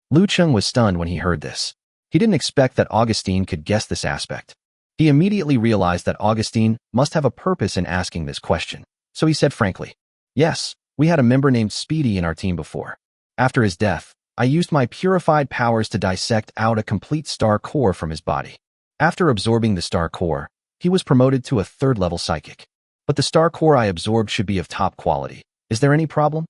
Liu Cheng was stunned when he heard this. He didn't expect that Augustine could guess this aspect. He immediately realized that Augustine must have a purpose in asking this question, so he said frankly, "Yes, we had a member named Speedy in our team before. After his death, I used my purified powers to dissect out a complete star core from his body. After absorbing the star core, he was promoted to a 3rd-level psychic. But the star core I absorbed should be of top quality. Is there any problem?"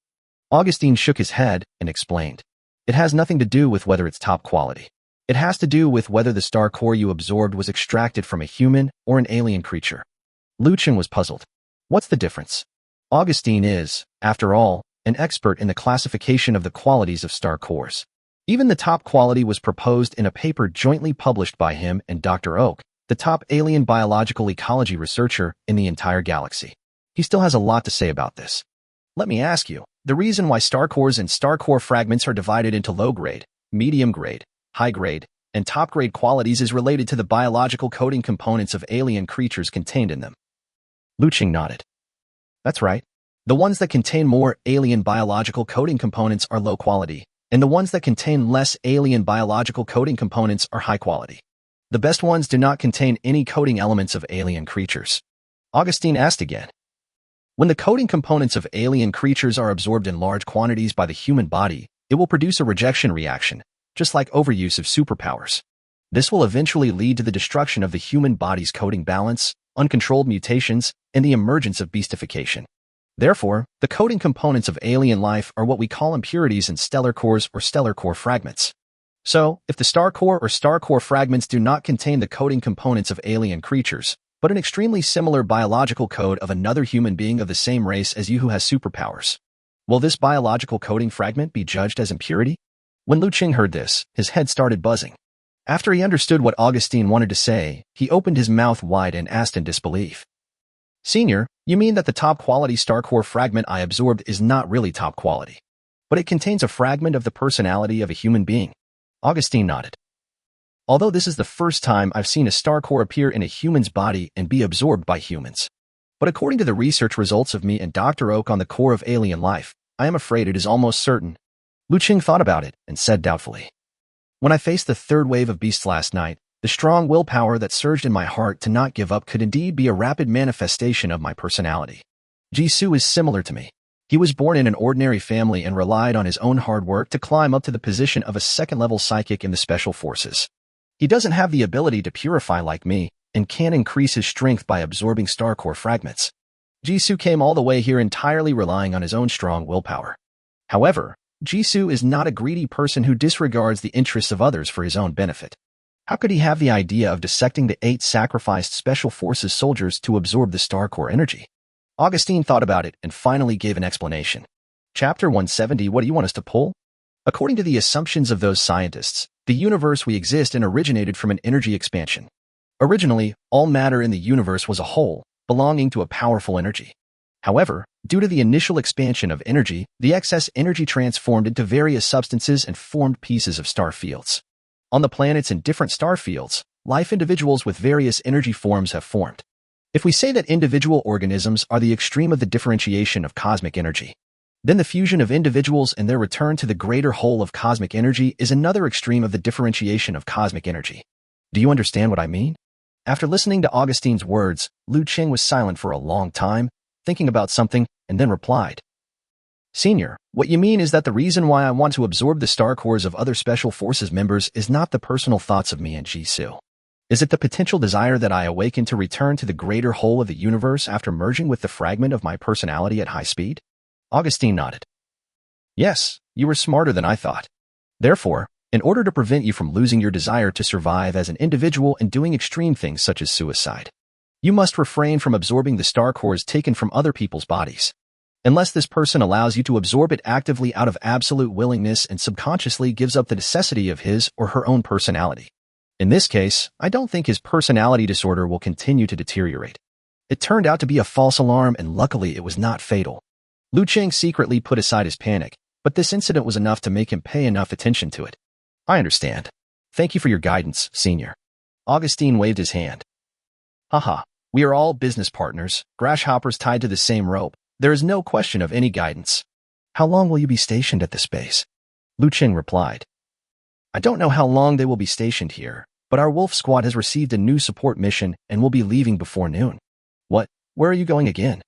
Augustine shook his head and explained, "It has nothing to do with whether it's top quality. It has to do with whether the star core you absorbed was extracted from a human or an alien creature." Liu Cheng was puzzled. What's the difference? Augustine is, after all, an expert in the classification of the qualities of star cores. Even the top quality was proposed in a paper jointly published by him and Dr. Oak, the top alien biological ecology researcher in the entire galaxy. He still has a lot to say about this. "Let me ask you, the reason why star cores and star core fragments are divided into low-grade, medium-grade, high-grade, and top-grade qualities is related to the biological coding components of alien creatures contained in them." Liu Cheng nodded. "That's right. The ones that contain more alien biological coding components are low quality, and the ones that contain less alien biological coding components are high quality. The best ones do not contain any coding elements of alien creatures." Augustine asked again, When the coding components of alien creatures are absorbed in large quantities by the human body, it will produce a rejection reaction, just like overuse of superpowers. This will eventually lead to the destruction of the human body's coding balance, uncontrolled mutations, and the emergence of beastification. Therefore, the coding components of alien life are what we call impurities in stellar cores or stellar core fragments. So, if the star core or star core fragments do not contain the coding components of alien creatures, but an extremely similar biological code of another human being of the same race as you who has superpowers, will this biological coding fragment be judged as impurity? When Liu Cheng heard this, his head started buzzing. After he understood what Augustine wanted to say, he opened his mouth wide and asked in disbelief. Senior, you mean that the top-quality star core fragment I absorbed is not really top quality, but it contains a fragment of the personality of a human being? Augustine nodded. Although this is the first time I've seen a star core appear in a human's body and be absorbed by humans. But according to the research results of me and Dr. Oak on the core of alien life, I am afraid it is almost certain. Liu Cheng thought about it and said doubtfully. When I faced the third wave of beasts last night, the strong willpower that surged in my heart to not give up could indeed be a rapid manifestation of my personality. Jisoo is similar to me. He was born in an ordinary family and relied on his own hard work to climb up to the position of a second-level psychic in the Special Forces. He doesn't have the ability to purify like me, and can't increase his strength by absorbing star core fragments. Jisoo came all the way here entirely relying on his own strong willpower. However, Jisoo is not a greedy person who disregards the interests of others for his own benefit. How could he have the idea of dissecting the 8 sacrificed Special Forces soldiers to absorb the star core energy? Augustine thought about it and finally gave an explanation. Chapter 170. What do you want us to pull? According to the assumptions of those scientists, the universe we exist in originated from an energy expansion. Originally, all matter in the universe was a whole, belonging to a powerful energy. However, due to the initial expansion of energy, the excess energy transformed into various substances and formed pieces of star fields. On the planets in different star fields, life individuals with various energy forms have formed. If we say that individual organisms are the extreme of the differentiation of cosmic energy, then the fusion of individuals and their return to the greater whole of cosmic energy is another extreme of the differentiation of cosmic energy. Do you understand what I mean? After listening to Augustine's words, Liu Cheng was silent for a long time, thinking about something, and then replied. Senior, what you mean is that the reason why I want to absorb the star cores of other Special Forces members is not the personal thoughts of me and Jisoo. Is it the potential desire that I awaken to return to the greater whole of the universe after merging with the fragment of my personality at high speed? Augustine nodded. Yes, you were smarter than I thought. Therefore, in order to prevent you from losing your desire to survive as an individual and doing extreme things such as suicide, you must refrain from absorbing the star cores taken from other people's bodies. Unless this person allows you to absorb it actively out of absolute willingness and subconsciously gives up the necessity of his or her own personality. In this case, I don't think his personality disorder will continue to deteriorate. It turned out to be a false alarm and luckily it was not fatal. Liu Cheng secretly put aside his panic, but this incident was enough to make him pay enough attention to it. I understand. Thank you for your guidance, Senior. Augustine waved his hand. Haha, we are all business partners, grasshoppers tied to the same rope. There is no question of any guidance. How long will you be stationed at this base? Liu Cheng replied. I don't know how long they will be stationed here, but our Wolf Squad has received a new support mission and will be leaving before noon. What? Where are you going again?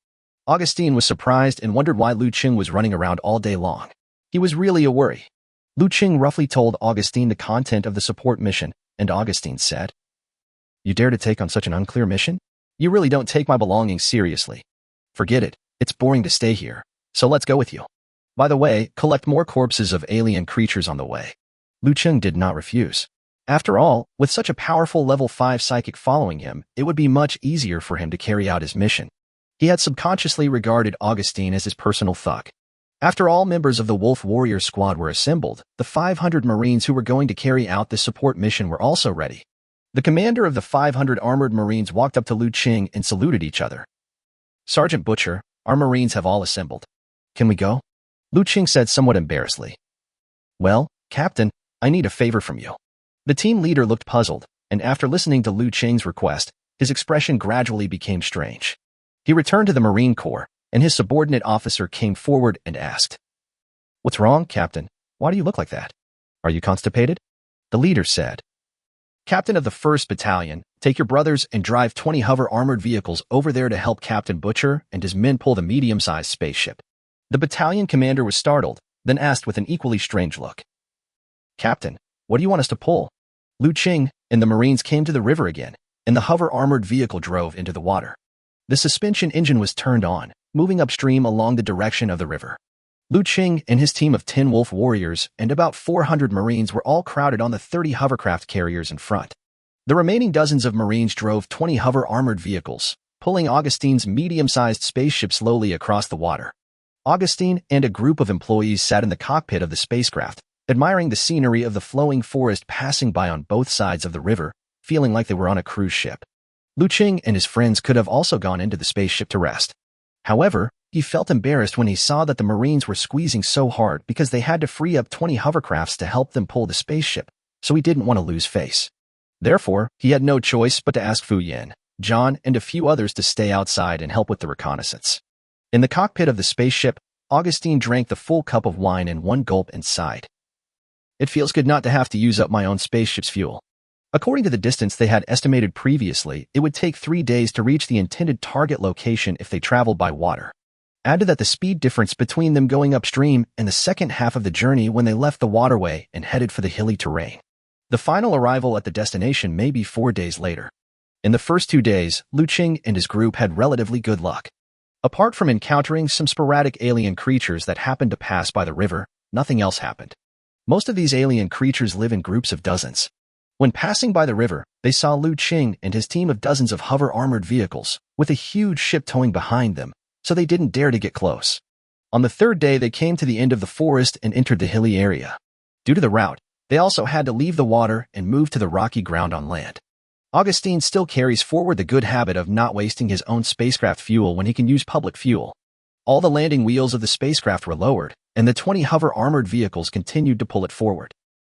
Augustine was surprised and wondered why Liu Cheng was running around all day long. He was really a worry. Liu Cheng roughly told Augustine the content of the support mission, and Augustine said, You dare to take on such an unclear mission? You really don't take my belongings seriously. Forget it, it's boring to stay here, so let's go with you. By the way, collect more corpses of alien creatures on the way. Liu Cheng did not refuse. After all, with such a powerful level 5 psychic following him, it would be much easier for him to carry out his mission. He had subconsciously regarded Augustine as his personal thug. After all members of the Wolf Warrior Squad were assembled, the 500 Marines who were going to carry out the support mission were also ready. The commander of the 500 armored Marines walked up to Liu Cheng and saluted each other. Sergeant Butcher, our Marines have all assembled. Can we go? Liu Cheng said somewhat embarrassedly. Well, Captain, I need a favor from you. The team leader looked puzzled, and after listening to Liu Cheng's request, his expression gradually became strange. He returned to the Marine Corps, and his subordinate officer came forward and asked, What's wrong, Captain? Why do you look like that? Are you constipated? The leader said. Captain of the 1st Battalion, Take your brothers and drive 20 hover-armored vehicles over there to help Captain Butcher and his men pull the medium-sized spaceship." The battalion commander was startled, then asked with an equally strange look, "Captain, what do you want us to pull?" Liu Cheng and the Marines came to the river again, and the hover-armored vehicle drove into the water. The suspension engine was turned on, moving upstream along the direction of the river. Liu Cheng and his team of 10 wolf warriors and about 400 Marines were all crowded on the 30 hovercraft carriers in front. The remaining dozens of Marines drove 20 hover-armored vehicles, pulling Augustine's medium-sized spaceship slowly across the water. Augustine and a group of employees sat in the cockpit of the spacecraft, admiring the scenery of the flowing forest passing by on both sides of the river, feeling like they were on a cruise ship. Liu Cheng and his friends could have also gone into the spaceship to rest. However, he felt embarrassed when he saw that the Marines were squeezing so hard because they had to free up 20 hovercrafts to help them pull the spaceship, so he didn't want to lose face. Therefore, he had no choice but to ask Fu Yan, John, and a few others to stay outside and help with the reconnaissance. In the cockpit of the spaceship, Augustine drank the full cup of wine in one gulp and sighed. "It feels good not to have to use up my own spaceship's fuel." According to the distance they had estimated previously, it would take 3 days to reach the intended target location if they traveled by water. Add to that the speed difference between them going upstream and the second half of the journey when they left the waterway and headed for the hilly terrain. The final arrival at the destination may be 4 days later. In the first 2 days, Liu Cheng and his group had relatively good luck. Apart from encountering some sporadic alien creatures that happened to pass by the river, nothing else happened. Most of these alien creatures live in groups of dozens. When passing by the river, they saw Liu Cheng and his team of dozens of hover-armored vehicles, with a huge ship towing behind them, so they didn't dare to get close. On the third day, they came to the end of the forest and entered the hilly area. Due to the route, they also had to leave the water and move to the rocky ground on land. Augustine still carries forward the good habit of not wasting his own spacecraft fuel when he can use public fuel. All the landing wheels of the spacecraft were lowered, and the 20 hover-armored vehicles continued to pull it forward.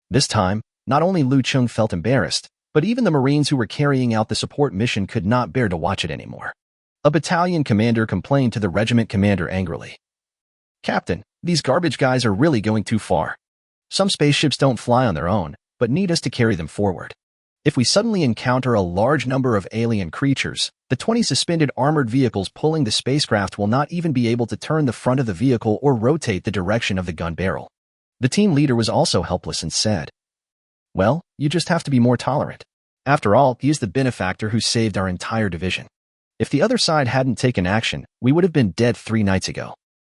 This time, not only Liu Cheng felt embarrassed, but even the Marines who were carrying out the support mission could not bear to watch it anymore. A battalion commander complained to the regiment commander angrily. "Captain, these garbage guys are really going too far. Some spaceships don't fly on their own, but need us to carry them forward. If we suddenly encounter a large number of alien creatures, the 20 suspended armored vehicles pulling the spacecraft will not even be able to turn the front of the vehicle or rotate the direction of the gun barrel." The team leader was also helpless and said, "Well, you just have to be more tolerant. After all, he is the benefactor who saved our entire division. If the other side hadn't taken action, we would have been dead 3 nights ago."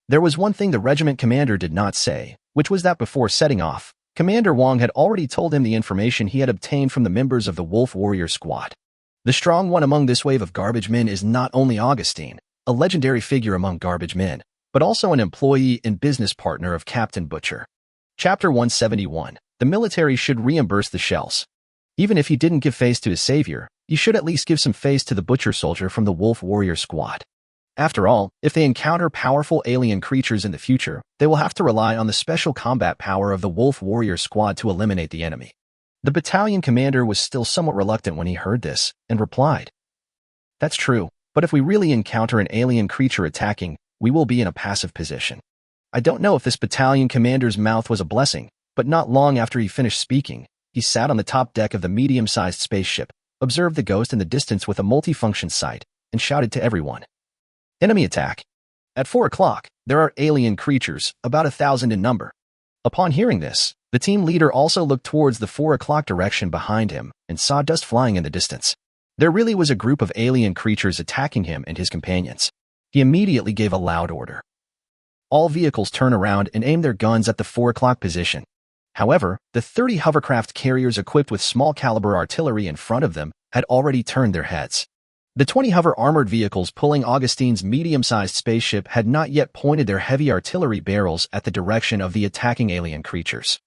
There was one thing the regiment commander did not say, which was that before setting off, Commander Wong had already told him the information he had obtained from the members of the Wolf Warrior Squad. The strong one among this wave of garbage men is not only Augustine, a legendary figure among garbage men, but also an employee and business partner of Captain Butcher. Chapter 171. The military should reimburse the shells. Even if he didn't give face to his savior, he should at least give some face to the Butcher soldier from the Wolf Warrior Squad. After all, if they encounter powerful alien creatures in the future, they will have to rely on the special combat power of the Wolf Warrior Squad to eliminate the enemy. The battalion commander was still somewhat reluctant when he heard this, and replied, "That's true, but if we really encounter an alien creature attacking, we will be in a passive position." I don't know if this battalion commander's mouth was a blessing, but not long after he finished speaking, he sat on the top deck of the medium-sized spaceship, observed the ghost in the distance with a multifunction sight, and shouted to everyone, "Enemy attack. At 4 o'clock, there are alien creatures, about 1,000 in number." Upon hearing this, the team leader also looked towards the 4 o'clock direction behind him and saw dust flying in the distance. There really was a group of alien creatures attacking him and his companions. He immediately gave a loud order. All vehicles turn around and aim their guns at the 4 o'clock position. However, the 30 hovercraft carriers equipped with small-caliber artillery in front of them had already turned their heads. The 20 hover-armored vehicles pulling Augustine's medium-sized spaceship had not yet pointed their heavy artillery barrels at the direction of the attacking alien creatures.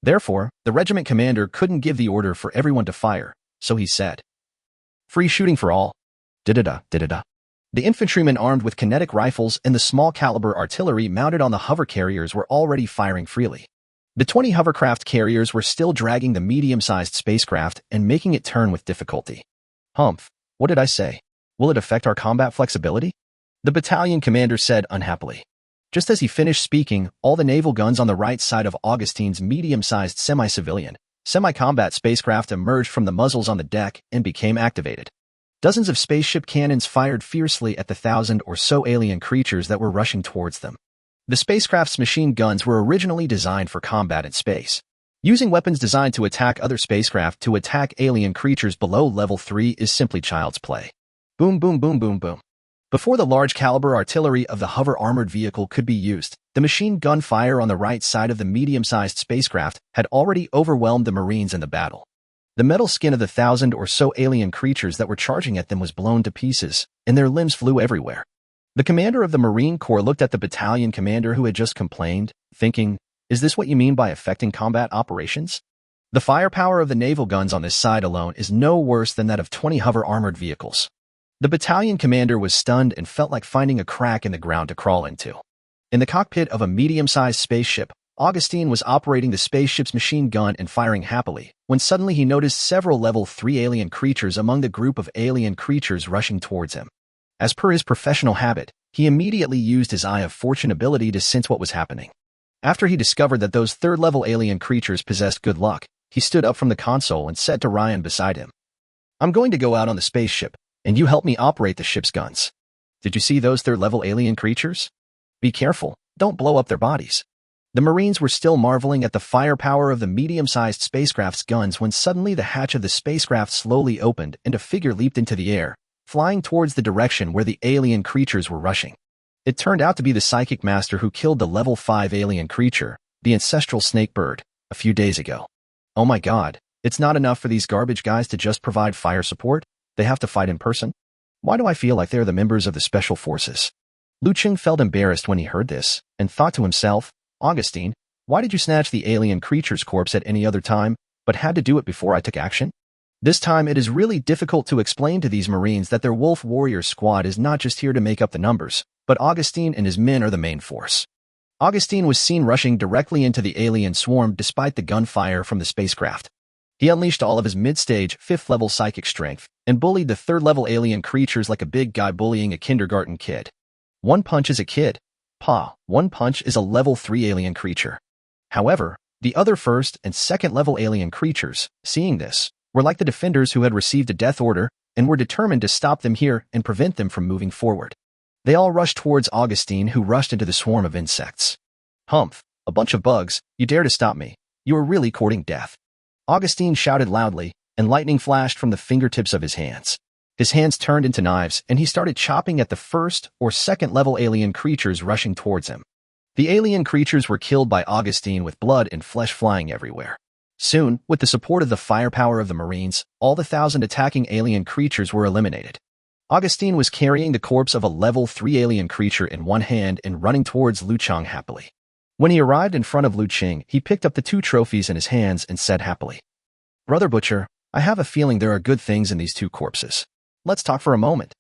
Therefore, the regiment commander couldn't give the order for everyone to fire, so he said, "Free shooting for all. Da-da-da, da-da-da." The infantrymen armed with kinetic rifles and the small-caliber artillery mounted on the hover carriers were already firing freely. The 20 hovercraft carriers were still dragging the medium-sized spacecraft and making it turn with difficulty. "Humph. What did I say? Will it affect our combat flexibility?" The battalion commander said unhappily. Just as he finished speaking, all the naval guns on the right side of Augustine's medium-sized semi-civilian, Semi-combat spacecraft emerged from the muzzles on the deck and became activated. Dozens of spaceship cannons fired fiercely at the 1,000 or so alien creatures that were rushing towards them. The spacecraft's machine guns were originally designed for combat in space. Using weapons designed to attack other spacecraft to attack alien creatures below level 3 is simply child's play. Boom, boom, boom, boom, boom. Before the large-caliber artillery of the hover-armored vehicle could be used, the machine gun fire on the right side of the medium-sized spacecraft had already overwhelmed the Marines in the battle. The metal skin of the 1,000 or so alien creatures that were charging at them was blown to pieces, and their limbs flew everywhere. The commander of the Marine Corps looked at the battalion commander who had just complained, thinking, "Is this what you mean by affecting combat operations?" The firepower of the naval guns on this side alone is no worse than that of 20 hover-armored vehicles. The battalion commander was stunned and felt like finding a crack in the ground to crawl into. In the cockpit of a medium-sized spaceship, Augustine was operating the spaceship's machine gun and firing happily, when suddenly he noticed several level 3 alien creatures among the group of alien creatures rushing towards him. As per his professional habit, he immediately used his Eye of Fortune ability to sense what was happening. After he discovered that those third-level alien creatures possessed good luck, he stood up from the console and said to Ryan beside him, "I'm going to go out on the spaceship, and you help me operate the ship's guns. Did you see those third-level alien creatures? Be careful, don't blow up their bodies." The Marines were still marveling at the firepower of the medium-sized spacecraft's guns when suddenly the hatch of the spacecraft slowly opened and a figure leaped into the air, flying towards the direction where the alien creatures were rushing. It turned out to be the psychic master who killed the level 5 alien creature, the ancestral snake bird, a few days ago. Oh my god, it's not enough for these garbage guys to just provide fire support, they have to fight in person? Why do I feel like they're the members of the special forces? Liu Cheng felt embarrassed when he heard this, and thought to himself, "Augustine, why did you snatch the alien creature's corpse at any other time, but had to do it before I took action?" This time it is really difficult to explain to these Marines that their Wolf Warrior squad is not just here to make up the numbers, but Augustine and his men are the main force. Augustine was seen rushing directly into the alien swarm despite the gunfire from the spacecraft. He unleashed all of his mid-stage, 5th-level psychic strength, and bullied the 3rd-level alien creatures like a big guy bullying a kindergarten kid. One punch is a kid. One punch is a level 3 alien creature. However, the other 1st and 2nd-level alien creatures, seeing this, were like the defenders who had received a death order and were determined to stop them here and prevent them from moving forward. They all rushed towards Augustine, who rushed into the swarm of insects. "Humph, a bunch of bugs, you dare to stop me. You are really courting death." Augustine shouted loudly, and lightning flashed from the fingertips of his hands. His hands turned into knives, and he started chopping at the 1st or 2nd-level alien creatures rushing towards him. The alien creatures were killed by Augustine with blood and flesh flying everywhere. Soon, with the support of the firepower of the Marines, all the 1,000 attacking alien creatures were eliminated. Augustine was carrying the corpse of a level 3 alien creature in one hand and running towards Liu Cheng happily. When he arrived in front of Liu Cheng, he picked up the 2 trophies in his hands and said happily, "Brother Butcher, I have a feeling there are good things in these 2 corpses. Let's talk for a moment."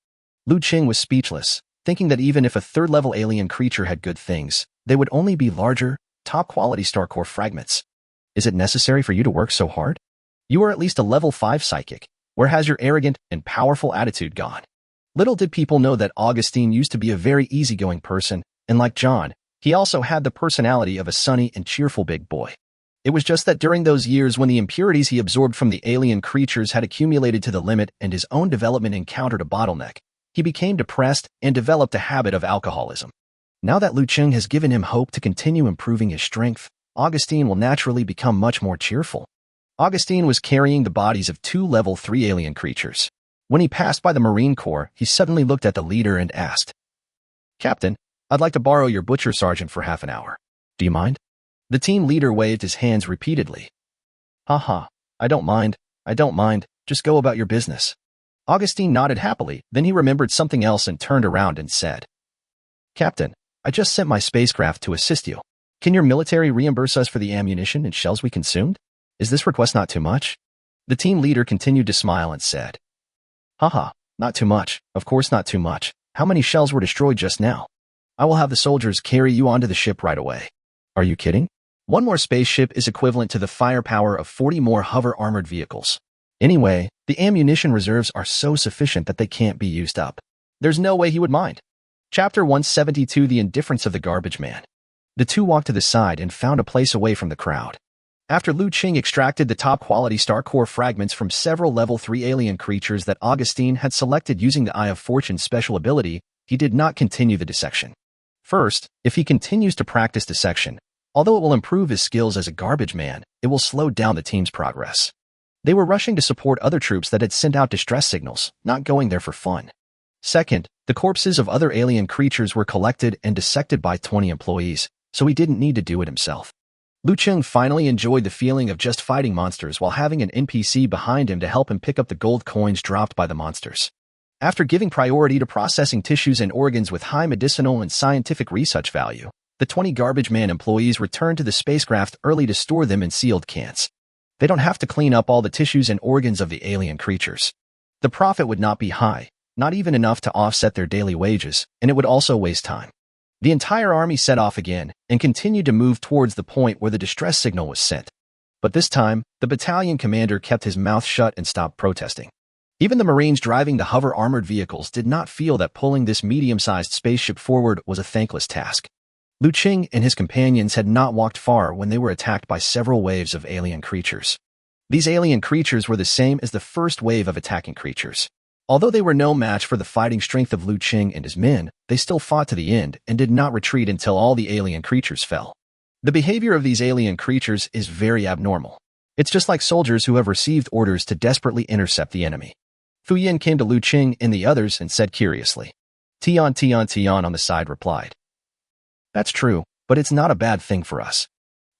Liu Cheng was speechless, thinking that even if a 3rd-level alien creature had good things, they would only be larger, top-quality star core fragments. Is it necessary for you to work so hard? You are at least a level 5 psychic. Where has your arrogant and powerful attitude gone? Little did people know that Augustine used to be a very easygoing person, and like John, he also had the personality of a sunny and cheerful big boy. It was just that during those years when the impurities he absorbed from the alien creatures had accumulated to the limit and his own development encountered a bottleneck, he became depressed and developed a habit of alcoholism. Now that Liu Cheng has given him hope to continue improving his strength, Augustine will naturally become much more cheerful. Augustine was carrying the bodies of 2 level 3 alien creatures. When he passed by the Marine Corps, he suddenly looked at the leader and asked, "Captain, I'd like to borrow your butcher sergeant for half an hour. Do you mind?" The team leader waved his hands repeatedly. "Haha, I don't mind, just go about your business." Augustine nodded happily, then he remembered something else and turned around and said, "Captain, I just sent my spacecraft to assist you. Can your military reimburse us for the ammunition and shells we consumed? Is this request not too much?" The team leader continued to smile and said, "Haha, not too much, of course not too much. How many shells were destroyed just now? I will have the soldiers carry you onto the ship right away." "Are you kidding? One more spaceship is equivalent to the firepower of 40 more hover-armored vehicles. Anyway, the ammunition reserves are so sufficient that they can't be used up. There's no way he would mind." Chapter 172: The Indifference of the Garbage Man. The two walked to the side and found a place away from the crowd. After Liu Cheng extracted the top-quality star core fragments from several level 3 alien creatures that Augustine had selected using the Eye of Fortune's special ability, he did not continue the dissection. First, if he continues to practice dissection, although it will improve his skills as a garbage man, it will slow down the team's progress. They were rushing to support other troops that had sent out distress signals, not going there for fun. Second, the corpses of other alien creatures were collected and dissected by 20 employees, so he didn't need to do it himself. Liu Cheng finally enjoyed the feeling of just fighting monsters while having an NPC behind him to help him pick up the gold coins dropped by the monsters. After giving priority to processing tissues and organs with high medicinal and scientific research value, the 20 garbage man employees returned to the spacecraft early to store them in sealed cans. They don't have to clean up all the tissues and organs of the alien creatures. The profit would not be high, not even enough to offset their daily wages, and it would also waste time. The entire army set off again and continued to move towards the point where the distress signal was sent. But this time, the battalion commander kept his mouth shut and stopped protesting. Even the Marines driving the hover armored vehicles did not feel that pulling this medium-sized spaceship forward was a thankless task. Liu Cheng and his companions had not walked far when they were attacked by several waves of alien creatures. These alien creatures were the same as the first wave of attacking creatures. Although they were no match for the fighting strength of Liu Cheng and his men, they still fought to the end and did not retreat until all the alien creatures fell. The behavior of these alien creatures is very abnormal. It's just like soldiers who have received orders to desperately intercept the enemy. Fu Yin came to Liu Cheng and the others and said curiously. Tian on the side replied. That's true, but it's not a bad thing for us.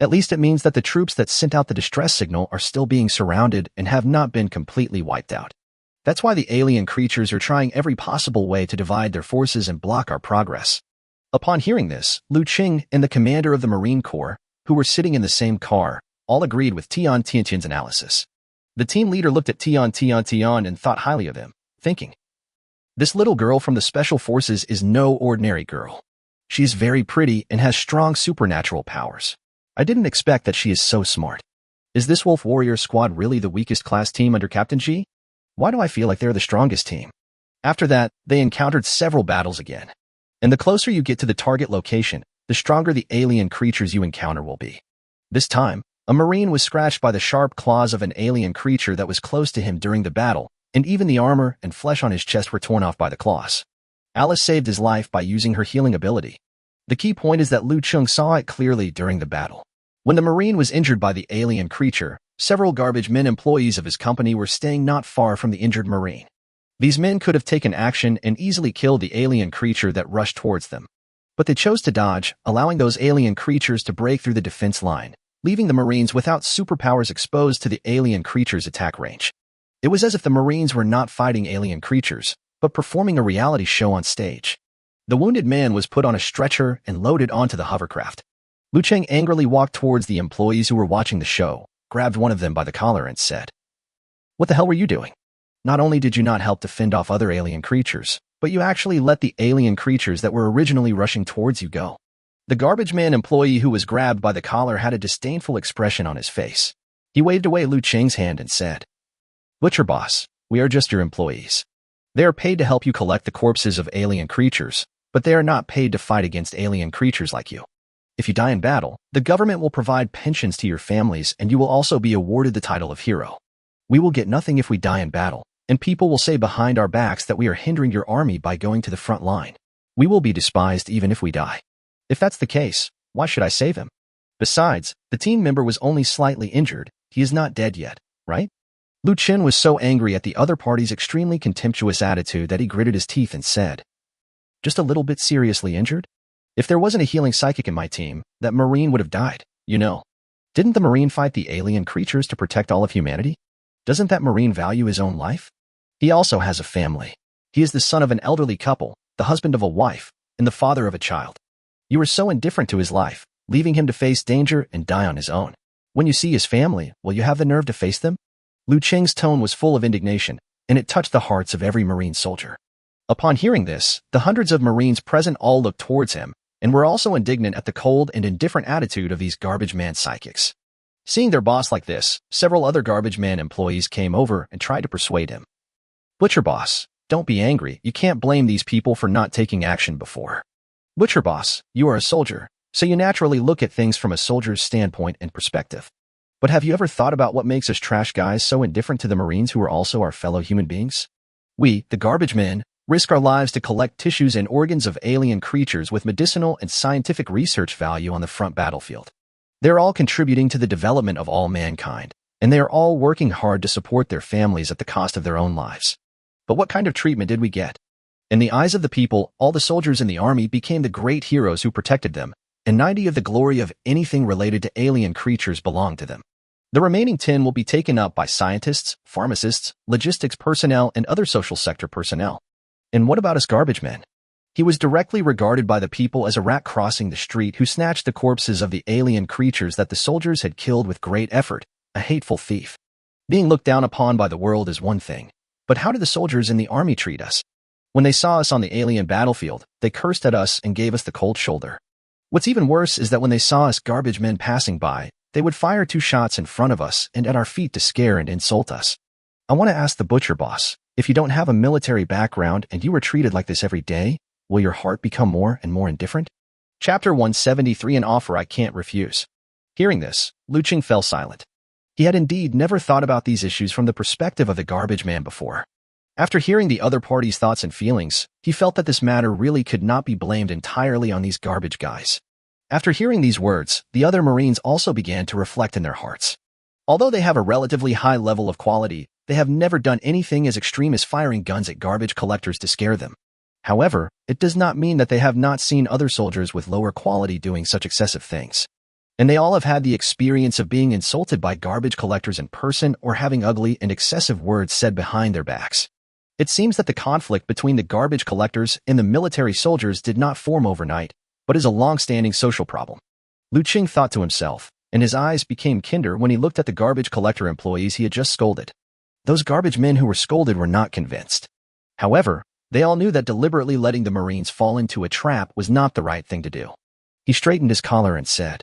At least it means that the troops that sent out the distress signal are still being surrounded and have not been completely wiped out. That's why the alien creatures are trying every possible way to divide their forces and block our progress. Upon hearing this, Liu Cheng and the commander of the Marine Corps, who were sitting in the same car, all agreed with Tian's analysis. The team leader looked at Tian and thought highly of him, thinking, this little girl from the Special Forces is no ordinary girl. She is very pretty and has strong supernatural powers. I didn't expect that she is so smart. Is this Wolf Warrior squad really the weakest class team under Captain G? Why do I feel like they're the strongest team? After that, they encountered several battles again. And the closer you get to the target location, the stronger the alien creatures you encounter will be. This time, a Marine was scratched by the sharp claws of an alien creature that was close to him during the battle, and even the armor and flesh on his chest were torn off by the claws. Alice saved his life by using her healing ability. The key point is that Liu Cheng saw it clearly during the battle. When the Marine was injured by the alien creature, several garbage men employees of his company were staying not far from the injured Marine. These men could have taken action and easily killed the alien creature that rushed towards them. But they chose to dodge, allowing those alien creatures to break through the defense line, leaving the Marines without superpowers exposed to the alien creature's attack range. It was as if the Marines were not fighting alien creatures, but performing a reality show on stage. The wounded man was put on a stretcher and loaded onto the hovercraft. Liu Cheng angrily walked towards the employees who were watching the show, grabbed one of them by the collar and said, "What the hell were you doing? Not only did you not help to fend off other alien creatures, but you actually let the alien creatures that were originally rushing towards you go." The garbage man employee who was grabbed by the collar had a disdainful expression on his face. He waved away Liu Cheng's hand and said, "Butcher boss, we are just your employees. They are paid to help you collect the corpses of alien creatures, but they are not paid to fight against alien creatures like you. If you die in battle, the government will provide pensions to your families and you will also be awarded the title of hero. We will get nothing if we die in battle, and people will say behind our backs that we are hindering your army by going to the front line. We will be despised even if we die. If that's the case, why should I save him? Besides, the team member was only slightly injured. He is not dead yet, right?" Liu Cheng was so angry at the other party's extremely contemptuous attitude that he gritted his teeth and said, "Just a little bit seriously injured? If there wasn't a healing psychic in my team, that Marine would have died, you know. Didn't the Marine fight the alien creatures to protect all of humanity? Doesn't that Marine value his own life? He also has a family. He is the son of an elderly couple, the husband of a wife, and the father of a child. You are so indifferent to his life, leaving him to face danger and die on his own. When you see his family, will you have the nerve to face them?" Liu Cheng's tone was full of indignation, and it touched the hearts of every Marine soldier. Upon hearing this, the hundreds of Marines present all looked towards him, and were also indignant at the cold and indifferent attitude of these garbage man psychics. Seeing their boss like this, several other garbage man employees came over and tried to persuade him. "Butcher boss, don't be angry. You can't blame these people for not taking action before. Butcher boss, you are a soldier, so you naturally look at things from a soldier's standpoint and perspective. But have you ever thought about what makes us trash guys so indifferent to the Marines who are also our fellow human beings? We, the garbage men, risk our lives to collect tissues and organs of alien creatures with medicinal and scientific research value on the front battlefield. They're all contributing to the development of all mankind, and they are all working hard to support their families at the cost of their own lives. But what kind of treatment did we get? In the eyes of the people, all the soldiers in the army became the great heroes who protected them, and 90% of the glory of anything related to alien creatures belonged to them. The remaining 10% will be taken up by scientists, pharmacists, logistics personnel, and other social sector personnel. And what about us garbage men? He was directly regarded by the people as a rat crossing the street who snatched the corpses of the alien creatures that the soldiers had killed with great effort, a hateful thief. Being looked down upon by the world is one thing, but how did the soldiers in the army treat us? When they saw us on the alien battlefield, they cursed at us and gave us the cold shoulder. What's even worse is that when they saw us garbage men passing by, they would fire 2 shots in front of us and at our feet to scare and insult us. I want to ask the butcher boss, if you don't have a military background and you were treated like this every day, will your heart become more and more indifferent? Chapter 173, An Offer I Can't Refuse. Hearing this, Liu Cheng fell silent. He had indeed never thought about these issues from the perspective of the garbage man before. After hearing the other party's thoughts and feelings, he felt that this matter really could not be blamed entirely on these garbage guys. After hearing these words, the other Marines also began to reflect in their hearts. Although they have a relatively high level of quality, they have never done anything as extreme as firing guns at garbage collectors to scare them. However, it does not mean that they have not seen other soldiers with lower quality doing such excessive things. And they all have had the experience of being insulted by garbage collectors in person or having ugly and excessive words said behind their backs. It seems that the conflict between the garbage collectors and the military soldiers did not form overnight, but is a long-standing social problem. Liu Cheng thought to himself, and his eyes became kinder when he looked at the garbage collector employees he had just scolded. Those garbage men who were scolded were not convinced. However, they all knew that deliberately letting the Marines fall into a trap was not the right thing to do. He straightened his collar and said,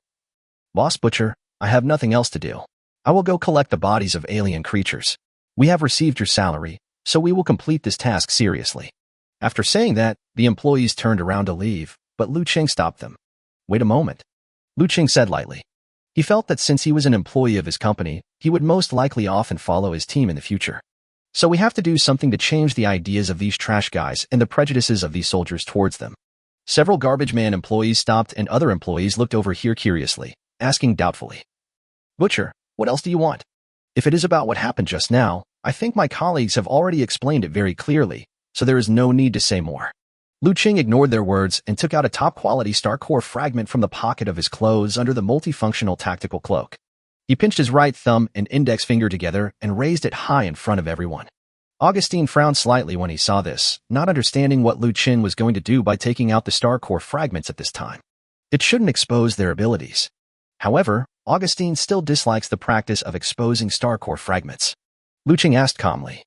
"Boss Butcher, I have nothing else to do. I will go collect the bodies of alien creatures. We have received your salary, so we will complete this task seriously." After saying that, the employees turned around to leave, but Liu Cheng stopped them. "Wait a moment," Liu Cheng said lightly. He felt that since he was an employee of his company, he would most likely often follow his team in the future. So we have to do something to change the ideas of these trash guys and the prejudices of these soldiers towards them. Several garbage man employees stopped and other employees looked over here curiously, asking doubtfully, "Butcher, what else do you want?" If it is about what happened just now, I think my colleagues have already explained it very clearly, so there is no need to say more. Liu Cheng ignored their words and took out a top-quality star core fragment from the pocket of his clothes under the multifunctional tactical cloak. He pinched his right thumb and index finger together and raised it high in front of everyone. Augustine frowned slightly when he saw this, not understanding what Liu Cheng was going to do by taking out the star core fragments at this time. It shouldn't expose their abilities. However, Augustine still dislikes the practice of exposing star core fragments. Liu Cheng asked calmly,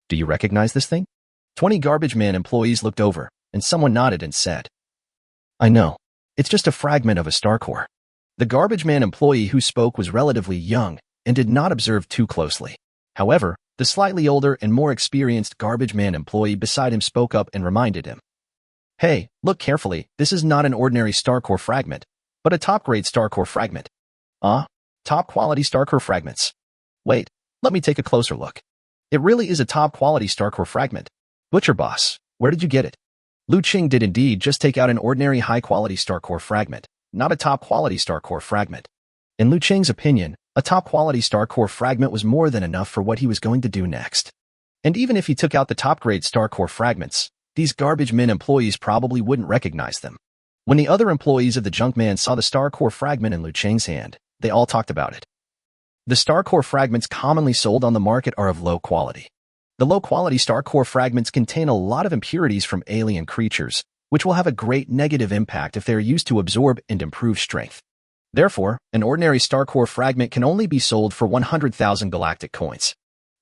"Do you recognize this thing?" 20 garbage man employees looked over, and someone nodded and said, "I know. It's just a fragment of a star core." The garbage man employee who spoke was relatively young and did not observe too closely. However, the slightly older and more experienced garbage man employee beside him spoke up and reminded him, "Hey, look carefully, this is not an ordinary star core fragment, but a top-grade star core fragment." Top-quality star core fragments. Wait, let me take a closer look. It really is a top-quality star core fragment. Butcher boss, where did you get it? Liu Cheng did indeed just take out an ordinary high-quality star core fragment, not a top-quality star core fragment. In Liu Cheng's opinion, a top-quality star core fragment was more than enough for what he was going to do next. And even if he took out the top-grade star core fragments, these garbage men employees probably wouldn't recognize them. When the other employees of the Junkman saw the star core fragment in Liu Cheng's hand, they all talked about it. The star core fragments commonly sold on the market are of low quality. The low-quality star core fragments contain a lot of impurities from alien creatures, which will have a great negative impact if they are used to absorb and improve strength. Therefore, an ordinary star core fragment can only be sold for 100,000 galactic coins.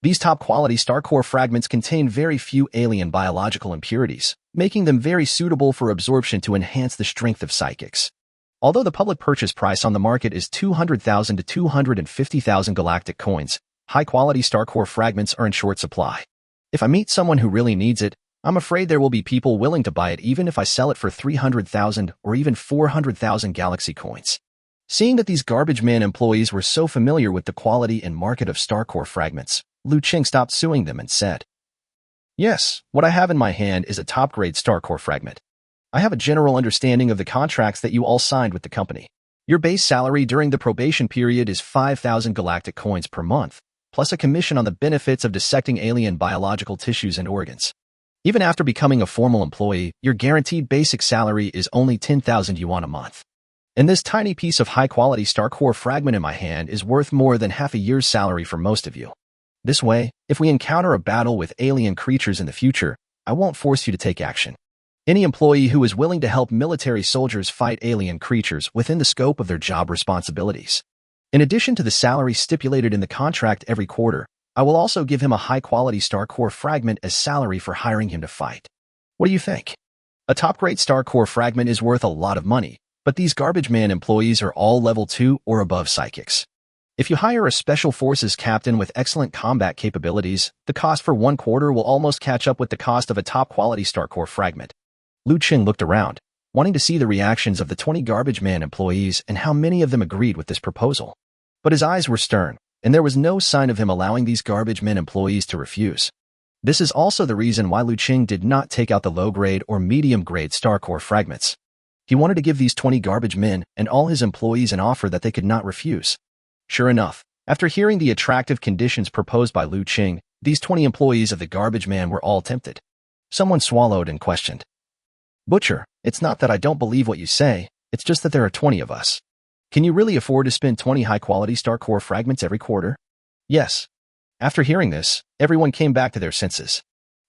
These top-quality star core fragments contain very few alien biological impurities, making them very suitable for absorption to enhance the strength of psychics. Although the public purchase price on the market is 200,000 to 250,000 galactic coins, high-quality star core fragments are in short supply. If I meet someone who really needs it, I'm afraid there will be people willing to buy it even if I sell it for 300,000 or even 400,000 galaxy coins. Seeing that these garbage man employees were so familiar with the quality and market of star core fragments, Liu Cheng stopped suing them and said, "Yes, what I have in my hand is a top-grade star core fragment. I have a general understanding of the contracts that you all signed with the company. Your base salary during the probation period is 5,000 galactic coins per month, plus a commission on the benefits of dissecting alien biological tissues and organs. Even after becoming a formal employee, your guaranteed basic salary is only 10,000 yuan a month. And this tiny piece of high-quality star core fragment in my hand is worth more than half a year's salary for most of you. This way, if we encounter a battle with alien creatures in the future, I won't force you to take action. Any employee who is willing to help military soldiers fight alien creatures within the scope of their job responsibilities. In addition to the salary stipulated in the contract every quarter, I will also give him a high-quality star core fragment as salary for hiring him to fight. What do you think? A top-grade star core fragment is worth a lot of money, but these garbage man employees are all level 2 or above psychics. If you hire a special forces captain with excellent combat capabilities, the cost for 1 quarter will almost catch up with the cost of a top-quality star core fragment." Liu Cheng looked around, wanting to see the reactions of the 20 garbage man employees and how many of them agreed with this proposal. But his eyes were stern, and there was no sign of him allowing these garbage men employees to refuse. This is also the reason why Liu Cheng did not take out the low-grade or medium-grade star core fragments. He wanted to give these 20 garbage men and all his employees an offer that they could not refuse. Sure enough, after hearing the attractive conditions proposed by Liu Cheng, these 20 employees of the garbage man were all tempted. Someone swallowed and questioned, "Butcher, it's not that I don't believe what you say, it's just that there are 20 of us. Can you really afford to spend 20 high-quality star core fragments every quarter?" Yes. After hearing this, everyone came back to their senses.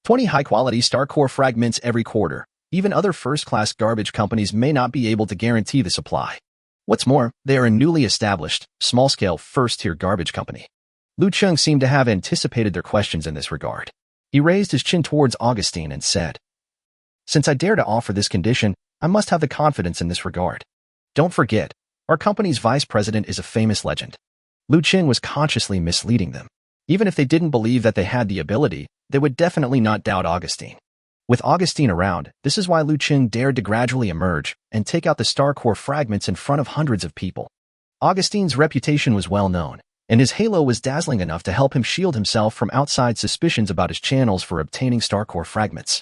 20 high-quality star core fragments every quarter. Even other first-class garbage companies may not be able to guarantee the supply. What's more, they are a newly established, small-scale, first-tier garbage company. Liu Cheng seemed to have anticipated their questions in this regard. He raised his chin towards Augustine and said, "Since I dare to offer this condition, I must have the confidence in this regard. Don't forget, our company's vice president is a famous legend." Liu Cheng was consciously misleading them. Even if they didn't believe that they had the ability, they would definitely not doubt Augustine. With Augustine around, this is why Liu Cheng dared to gradually emerge and take out the star core fragments in front of hundreds of people. Augustine's reputation was well known, and his halo was dazzling enough to help him shield himself from outside suspicions about his channels for obtaining star core fragments.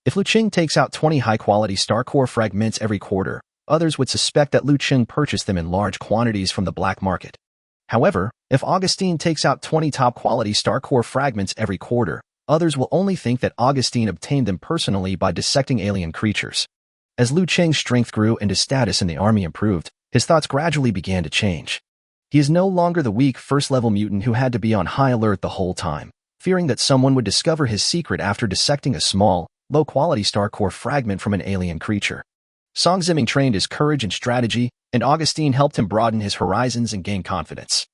If Liu Cheng takes out 20 high-quality star core fragments every quarter, others would suspect that Liu Cheng purchased them in large quantities from the black market. However, if Augustine takes out 20 top-quality star core fragments every quarter, others will only think that Augustine obtained them personally by dissecting alien creatures. As Liu Cheng's strength grew and his status in the army improved, his thoughts gradually began to change. He is no longer the weak first-level mutant who had to be on high alert the whole time, fearing that someone would discover his secret after dissecting a small, low-quality star core fragment from an alien creature. Song Ziming trained his courage and strategy, and Augustine helped him broaden his horizons and gain confidence.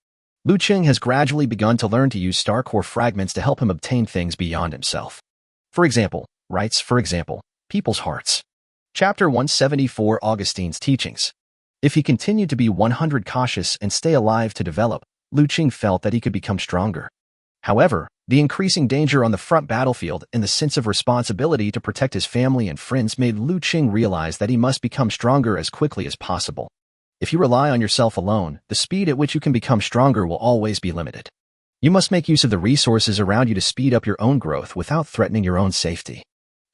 Liu Cheng has gradually begun to learn to use star core fragments to help him obtain things beyond himself. For example, people's hearts. Chapter 174 Augustine's Teachings. If he continued to be 100 cautious and stay alive to develop, Liu Cheng felt that he could become stronger. However, the increasing danger on the front battlefield and the sense of responsibility to protect his family and friends made Liu Cheng realize that he must become stronger as quickly as possible. If you rely on yourself alone, the speed at which you can become stronger will always be limited. You must make use of the resources around you to speed up your own growth without threatening your own safety.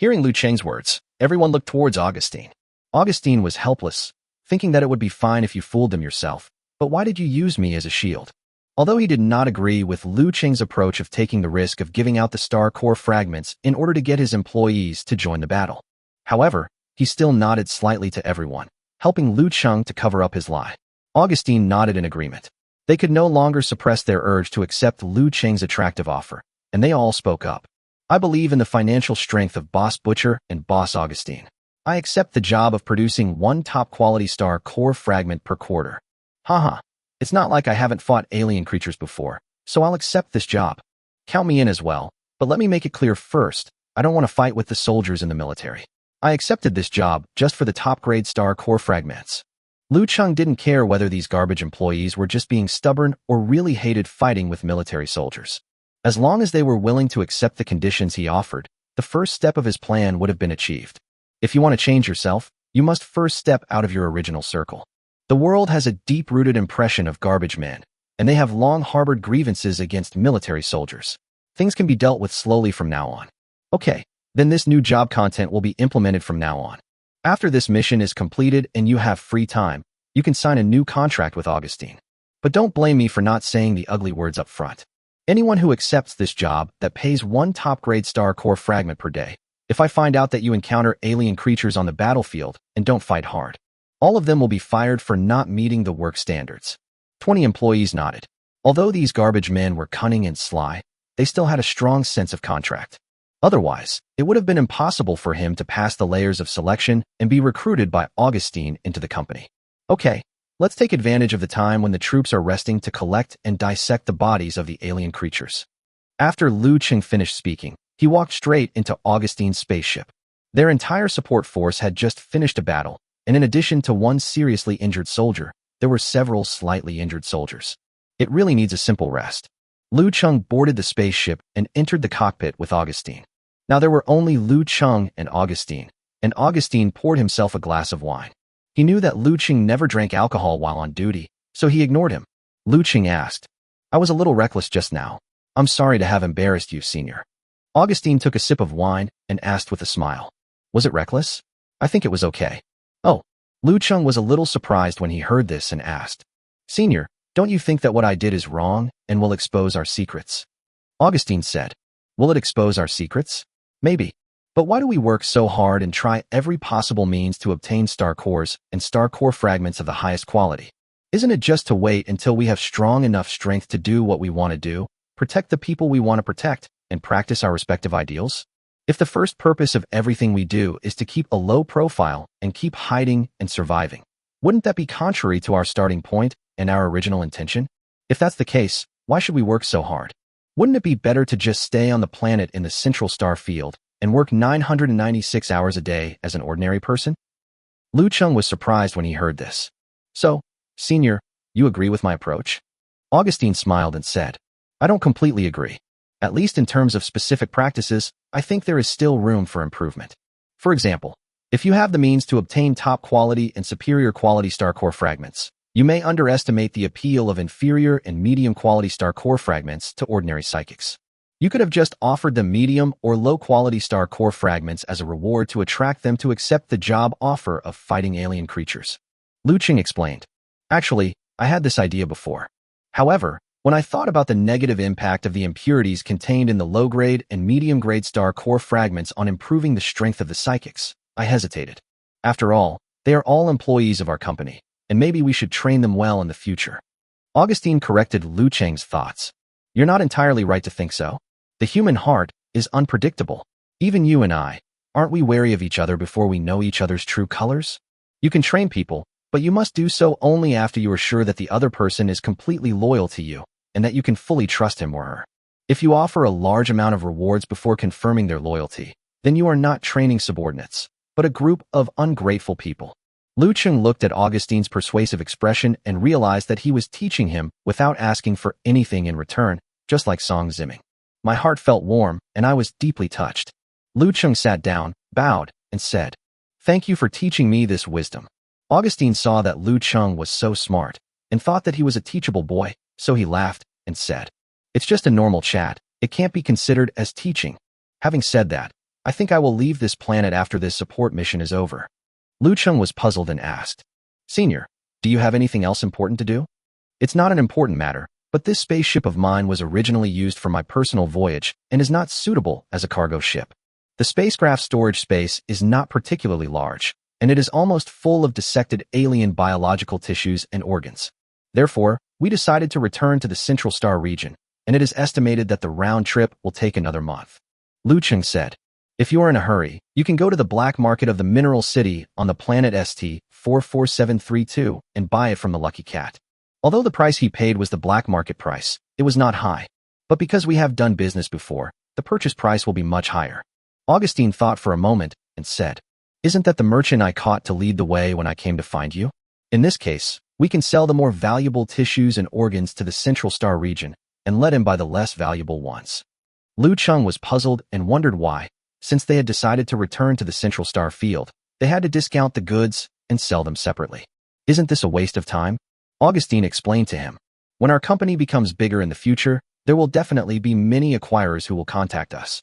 Hearing Liu Cheng's words, everyone looked towards Augustine. Augustine was helpless, thinking that it would be fine if you fooled them yourself, but why did you use me as a shield? Although he did not agree with Liu Cheng's approach of taking the risk of giving out the star core fragments in order to get his employees to join the battle. However, he still nodded slightly to everyone, helping Liu Cheng to cover up his lie. Augustine nodded in agreement. They could no longer suppress their urge to accept Liu Cheng's attractive offer, and they all spoke up. "I believe in the financial strength of Boss Butcher and Boss Augustine. I accept the job of producing 1 top-quality star core fragment per quarter. Haha, it's not like I haven't fought alien creatures before, so I'll accept this job. Count me in as well, but let me make it clear first, I don't want to fight with the soldiers in the military. I accepted this job just for the top-grade star core fragments." Liu Cheng didn't care whether these garbage employees were just being stubborn or really hated fighting with military soldiers. As long as they were willing to accept the conditions he offered, the first step of his plan would have been achieved. If you want to change yourself, you must first step out of your original circle. The world has a deep-rooted impression of garbage man, and they have long harbored grievances against military soldiers. Things can be dealt with slowly from now on. Okay, then this new job content will be implemented from now on. After this mission is completed and you have free time, you can sign a new contract with Augustine. But don't blame me for not saying the ugly words up front. Anyone who accepts this job that pays 1 top-grade star core fragment per day, if I find out that you encounter alien creatures on the battlefield and don't fight hard, all of them will be fired for not meeting the work standards. 20 employees nodded. Although these garbage men were cunning and sly, they still had a strong sense of contract. Otherwise, it would have been impossible for him to pass the layers of selection and be recruited by Augustine into the company. Okay, let's take advantage of the time when the troops are resting to collect and dissect the bodies of the alien creatures. After Liu Cheng finished speaking, he walked straight into Augustine's spaceship. Their entire support force had just finished a battle, and in addition to 1 seriously injured soldier, there were several slightly injured soldiers. It really needs a simple rest. Liu Cheng boarded the spaceship and entered the cockpit with Augustine. Now there were only Liu Cheng and Augustine poured himself a glass of wine. He knew that Liu Cheng never drank alcohol while on duty, so he ignored him. Liu Cheng asked, "I was a little reckless just now. I'm sorry to have embarrassed you, senior." Augustine took a sip of wine and asked with a smile, "Was it reckless? I think it was okay." Oh, Liu Cheng was a little surprised when he heard this and asked, "Senior, don't you think that what I did is wrong and will expose our secrets?" Augustine said, "Will it expose our secrets? Maybe. But why do we work so hard and try every possible means to obtain star cores and star core fragments of the highest quality? Isn't it just to wait until we have strong enough strength to do what we want to do, protect the people we want to protect, and practice our respective ideals? If the first purpose of everything we do is to keep a low profile and keep hiding and surviving, wouldn't that be contrary to our starting point and our original intention? If that's the case, why should we work so hard? Wouldn't it be better to just stay on the planet in the central star field and work 996 hours a day as an ordinary person?" Liu Cheng was surprised when he heard this. "So, senior, you agree with my approach?" Augustine smiled and said, "I don't completely agree. At least in terms of specific practices, I think there is still room for improvement. For example, if you have the means to obtain top quality and superior quality star core fragments, you may underestimate the appeal of inferior and medium quality star core fragments to ordinary psychics. You could have just offered them medium or low quality star core fragments as a reward to attract them to accept the job offer of fighting alien creatures." Liu Cheng explained, "Actually, I had this idea before. However, when I thought about the negative impact of the impurities contained in the low-grade and medium-grade star core fragments on improving the strength of the psychics, I hesitated. After all, they are all employees of our company, and maybe we should train them well in the future." Augustine corrected Liu Cheng's thoughts. "You're not entirely right to think so. The human heart is unpredictable. Even you and I, aren't we wary of each other before we know each other's true colors? You can train people, but you must do so only after you are sure that the other person is completely loyal to you and that you can fully trust him or her. If you offer a large amount of rewards before confirming their loyalty, then you are not training subordinates, but a group of ungrateful people." Liu Cheng looked at Augustine's persuasive expression and realized that he was teaching him without asking for anything in return, just like Song Ziming. My heart felt warm, and I was deeply touched. Liu Cheng sat down, bowed, and said, "Thank you for teaching me this wisdom." Augustine saw that Liu Cheng was so smart and thought that he was a teachable boy, so he laughed and said, "It's just a normal chat. It can't be considered as teaching. Having said that, I think I will leave this planet after this support mission is over." Liu Cheng was puzzled and asked, "Senior, do you have anything else important to do?" "It's not an important matter, but this spaceship of mine was originally used for my personal voyage and is not suitable as a cargo ship. The spacecraft storage space is not particularly large, and it is almost full of dissected alien biological tissues and organs. Therefore, we decided to return to the Central Star region, and it is estimated that the round trip will take another month." Liu Cheng said, "If you are in a hurry, you can go to the black market of the Mineral City on the planet ST-44732 and buy it from the Lucky Cat." Although the price he paid was the black market price, it was not high. But because we have done business before, the purchase price will be much higher. Augustine thought for a moment and said, "Isn't that the merchant I caught to lead the way when I came to find you? In this case, we can sell the more valuable tissues and organs to the Central Star region and let him buy the less valuable ones." Liu Cheng was puzzled and wondered why, since they had decided to return to the Central Star field, they had to discount the goods and sell them separately. Isn't this a waste of time? Augustine explained to him. When our company becomes bigger in the future, there will definitely be many acquirers who will contact us.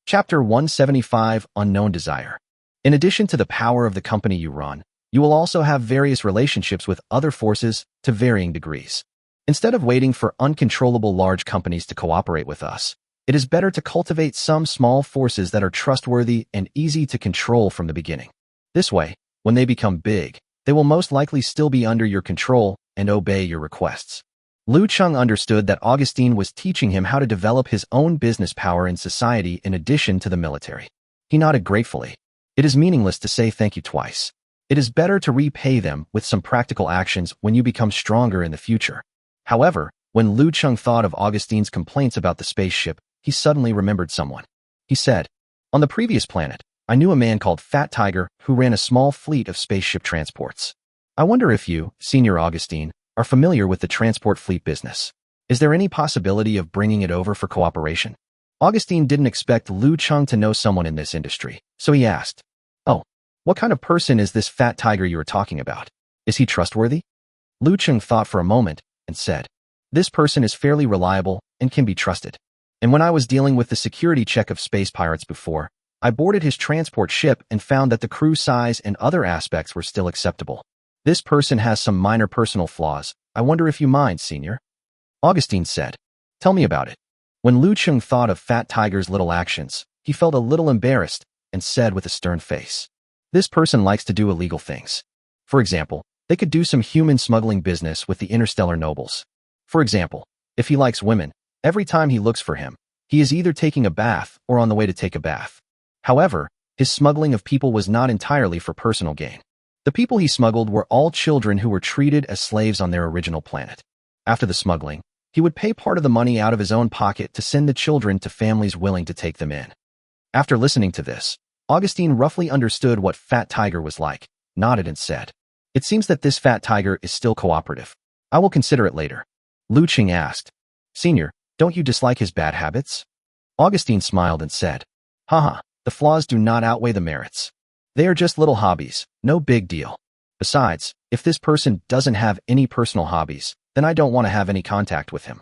Chapter 175, Unknown Desire. In addition to the power of the company you run, you will also have various relationships with other forces to varying degrees. Instead of waiting for uncontrollable large companies to cooperate with us, it is better to cultivate some small forces that are trustworthy and easy to control from the beginning. This way, when they become big, they will most likely still be under your control and obey your requests. Liu Cheng understood that Augustine was teaching him how to develop his own business power in society in addition to the military. He nodded gratefully. It is meaningless to say thank you twice. It is better to repay them with some practical actions when you become stronger in the future. However, when Liu Cheng thought of Augustine's complaints about the spaceship, he suddenly remembered someone. He said, "On the previous planet, I knew a man called Fat Tiger who ran a small fleet of spaceship transports. I wonder if you, Senior Augustine, are familiar with the transport fleet business. Is there any possibility of bringing it over for cooperation?" Augustine didn't expect Liu Cheng to know someone in this industry, so he asked, "Oh, what kind of person is this Fat Tiger you are talking about? Is he trustworthy?" Liu Cheng thought for a moment and said, "This person is fairly reliable and can be trusted. And when I was dealing with the security check of space pirates before, I boarded his transport ship and found that the crew size and other aspects were still acceptable. This person has some minor personal flaws. I wonder if you mind, Senior?" Augustine said, "Tell me about it." When Liu Cheng thought of Fat Tiger's little actions, he felt a little embarrassed and said with a stern face, "This person likes to do illegal things. For example, they could do some human smuggling business with the interstellar nobles. For example, if he likes women, every time he looks for him, he is either taking a bath or on the way to take a bath. However, his smuggling of people was not entirely for personal gain. The people he smuggled were all children who were treated as slaves on their original planet. After the smuggling, he would pay part of the money out of his own pocket to send the children to families willing to take them in." After listening to this, Augustine roughly understood what Fat Tiger was like, nodded and said, "It seems that this Fat Tiger is still cooperative. I will consider it later." Liu Cheng asked, "Senior, don't you dislike his bad habits?" Augustine smiled and said, "Haha, the flaws do not outweigh the merits. They are just little hobbies, no big deal. Besides, if this person doesn't have any personal hobbies, then I don't want to have any contact with him."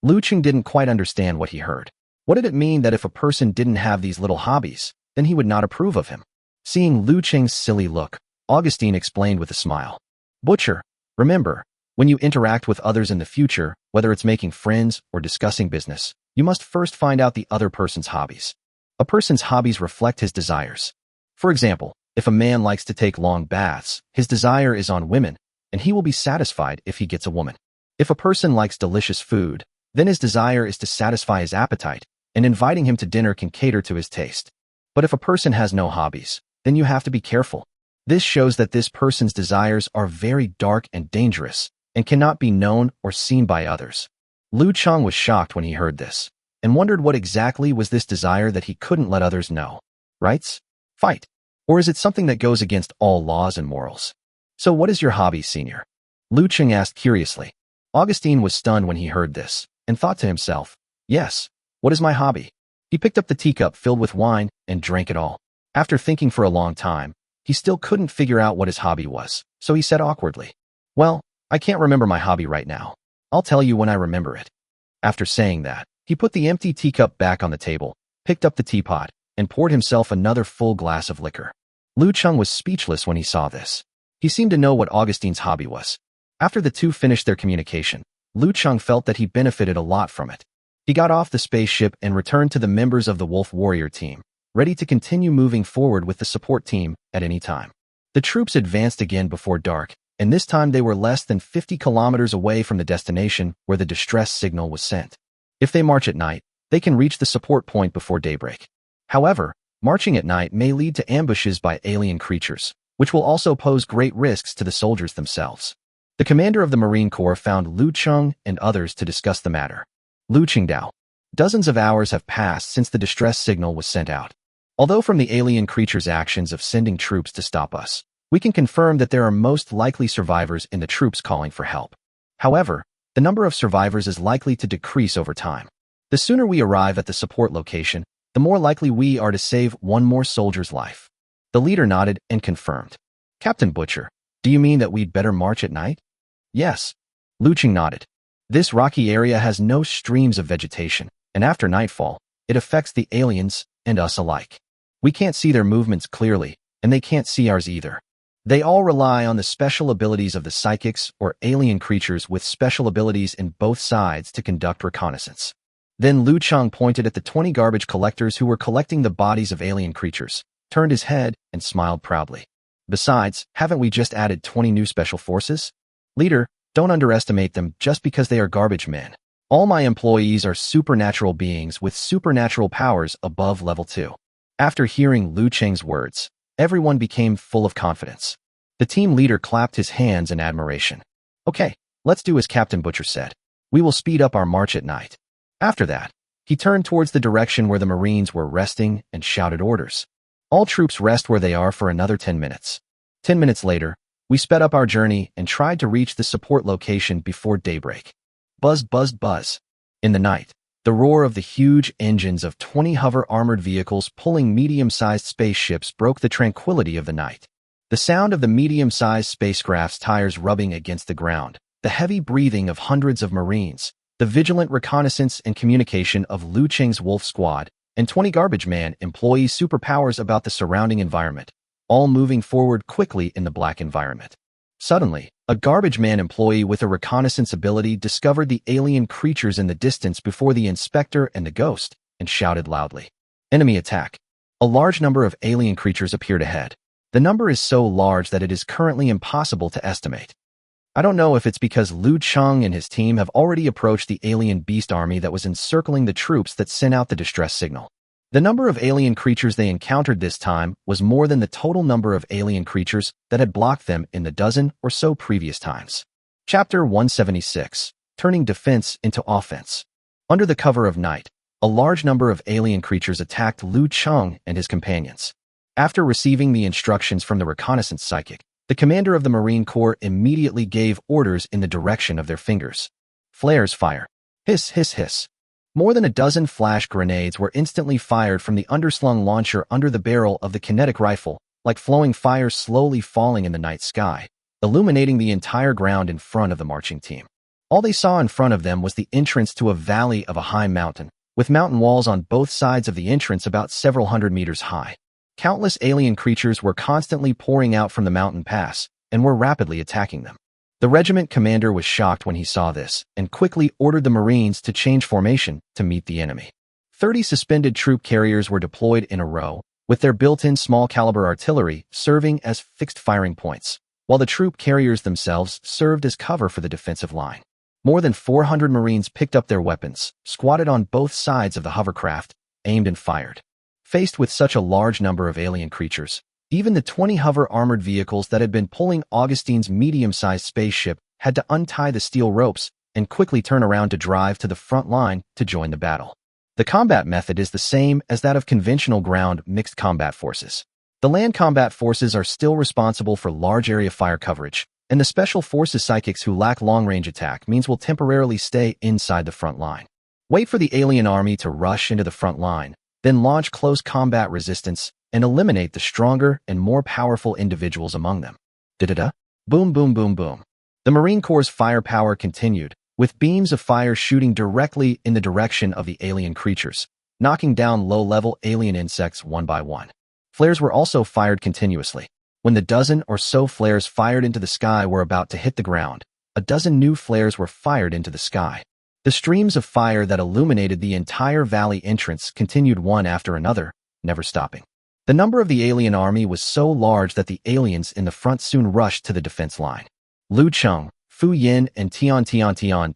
Liu Cheng didn't quite understand what he heard. What did it mean that if a person didn't have these little hobbies, then he would not approve of him? Seeing Liu Cheng's silly look, Augustine explained with a smile, "Butcher, remember, when you interact with others in the future, whether it's making friends or discussing business, you must first find out the other person's hobbies. A person's hobbies reflect his desires. For example, if a man likes to take long baths, his desire is on women, and he will be satisfied if he gets a woman. If a person likes delicious food, then his desire is to satisfy his appetite, and inviting him to dinner can cater to his taste. But if a person has no hobbies, then you have to be careful. This shows that this person's desires are very dark and dangerous, and cannot be known or seen by others." Liu Cheng was shocked when he heard this, and wondered what exactly was this desire that he couldn't let others know. Rights? Fight? Or is it something that goes against all laws and morals? "So what is your hobby, Senior?" Liu Cheng asked curiously. Augustine was stunned when he heard this, and thought to himself, "Yes, what is my hobby?" He picked up the teacup filled with wine and drank it all. After thinking for a long time, he still couldn't figure out what his hobby was, so he said awkwardly, "Well, I can't remember my hobby right now. I'll tell you when I remember it." After saying that, he put the empty teacup back on the table, picked up the teapot, and poured himself another full glass of liquor. Liu Cheng was speechless when he saw this. He seemed to know what Augustine's hobby was. After the two finished their communication, Liu Cheng felt that he benefited a lot from it. He got off the spaceship and returned to the members of the Wolf Warrior team, ready to continue moving forward with the support team at any time. The troops advanced again before dark, and this time they were less than 50 kilometers away from the destination where the distress signal was sent. If they march at night, they can reach the support point before daybreak. However, marching at night may lead to ambushes by alien creatures, which will also pose great risks to the soldiers themselves. The commander of the Marine Corps found Liu Cheng and others to discuss the matter. Liu Chengdao. Dozens of hours have passed since the distress signal was sent out. Although from the alien creatures' actions of sending troops to stop us, we can confirm that there are most likely survivors in the troops calling for help. However, the number of survivors is likely to decrease over time. The sooner we arrive at the support location, the more likely we are to save one more soldier's life. The leader nodded and confirmed. "Captain Butcher, Do you mean that we'd better march at night? Yes. Liu Cheng nodded. This rocky area has no streams of vegetation, and after nightfall, it affects the aliens and us alike. We can't see their movements clearly, and they can't see ours either. They all rely on the special abilities of the psychics or alien creatures with special abilities in both sides to conduct reconnaissance. Then Liu Cheng pointed at the 20 garbage collectors who were collecting the bodies of alien creatures, turned his head, and smiled proudly. Besides, haven't we just added 20 new special forces? Leader, don't underestimate them just because they are garbage men. All my employees are supernatural beings with supernatural powers above level 2. After hearing Liu Cheng's words, everyone became full of confidence. The team leader clapped his hands in admiration. Okay, let's do as Captain Butcher said. We will speed up our march at night. After that, he turned towards the direction where the Marines were resting and shouted orders. All troops rest where they are for another 10 minutes. 10 minutes later, we sped up our journey and tried to reach the support location before daybreak. Buzz, buzz, buzz. In the night, the roar of the huge engines of 20 hover-armored vehicles pulling medium-sized spaceships broke the tranquility of the night. The sound of the medium-sized spacecraft's tires rubbing against the ground, the heavy breathing of hundreds of Marines, the vigilant reconnaissance and communication of Liu Cheng's Wolf Squad, and 20 garbage man employees' superpowers about the surrounding environment, all moving forward quickly in the black environment. Suddenly, a garbage man employee with a reconnaissance ability discovered the alien creatures in the distance before the inspector and the ghost, and shouted loudly. Enemy attack. A large number of alien creatures appeared ahead. The number is so large that it is currently impossible to estimate. I don't know if it's because Liu Cheng and his team have already approached the alien beast army that was encircling the troops that sent out the distress signal. The number of alien creatures they encountered this time was more than the total number of alien creatures that had blocked them in the dozen or so previous times. Chapter 176, Turning Defense into Offense. Under the cover of night, a large number of alien creatures attacked Liu Cheng and his companions. After receiving the instructions from the reconnaissance psychic, the commander of the Marine Corps immediately gave orders in the direction of their fingers. Flares fire. Hiss, hiss, hiss. More than a dozen flash grenades were instantly fired from the underslung launcher under the barrel of the kinetic rifle, like flowing fire slowly falling in the night sky, illuminating the entire ground in front of the marching team. All they saw in front of them was the entrance to a valley of a high mountain, with mountain walls on both sides of the entrance about several hundred meters high. Countless alien creatures were constantly pouring out from the mountain pass, and were rapidly attacking them. The regiment commander was shocked when he saw this, and quickly ordered the Marines to change formation to meet the enemy. 30 suspended troop carriers were deployed in a row, with their built-in small-caliber artillery serving as fixed firing points, while the troop carriers themselves served as cover for the defensive line. More than 400 Marines picked up their weapons, squatted on both sides of the hovercraft, aimed and fired. Faced with such a large number of alien creatures, even the 20 hover-armored vehicles that had been pulling Augustine's medium-sized spaceship had to untie the steel ropes and quickly turn around to drive to the front line to join the battle. The combat method is the same as that of conventional ground mixed combat forces. The land combat forces are still responsible for large area fire coverage, and the special forces psychics who lack long-range attack means will temporarily stay inside the front line. Wait for the alien army to rush into the front line, then launch close combat resistance and eliminate the stronger and more powerful individuals among them. Da-da-da. Boom, boom, boom, boom. The Marine Corps' firepower continued, with beams of fire shooting directly in the direction of the alien creatures, knocking down low-level alien insects one by one. Flares were also fired continuously. When the dozen or so flares fired into the sky were about to hit the ground, a dozen new flares were fired into the sky. The streams of fire that illuminated the entire valley entrance continued one after another, never stopping. The number of the alien army was so large that the aliens in the front soon rushed to the defense line. Liu Cheng, Fu Yin, and Tian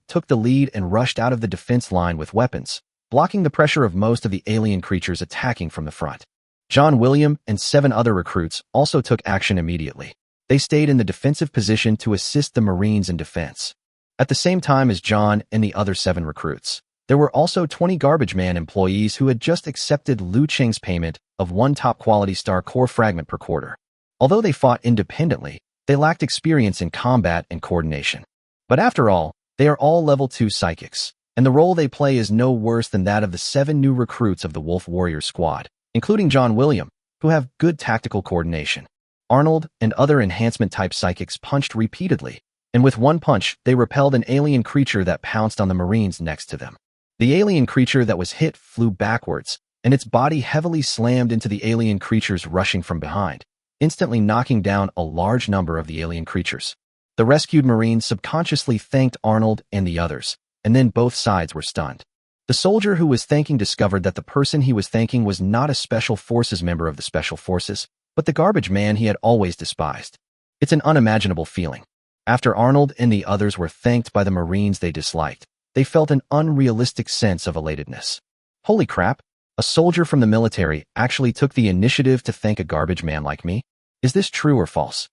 took the lead and rushed out of the defense line with weapons, blocking the pressure of most of the alien creatures attacking from the front. John William and 7 other recruits also took action immediately. They stayed in the defensive position to assist the Marines in defense. At the same time as John and the other 7 recruits, there were also 20 garbage man employees who had just accepted Liu Cheng's payment of 1 top-quality star core fragment per quarter. Although they fought independently, they lacked experience in combat and coordination. But after all, they are all level 2 psychics, and the role they play is no worse than that of the 7 new recruits of the Wolf Warriors squad, including John William, who have good tactical coordination. Arnold and other enhancement-type psychics punched repeatedly, and with one punch, they repelled an alien creature that pounced on the Marines next to them. The alien creature that was hit flew backwards, and its body heavily slammed into the alien creatures rushing from behind, instantly knocking down a large number of the alien creatures. The rescued Marines subconsciously thanked Arnold and the others, and then both sides were stunned. The soldier who was thanking discovered that the person he was thanking was not a Special Forces member of the Special Forces, but the garbage man he had always despised. It's an unimaginable feeling. After Arnold and the others were thanked by the Marines they disliked, they felt an unrealistic sense of elatedness. Holy crap! A soldier from the military actually took the initiative to thank a garbage man like me? Is this true or false?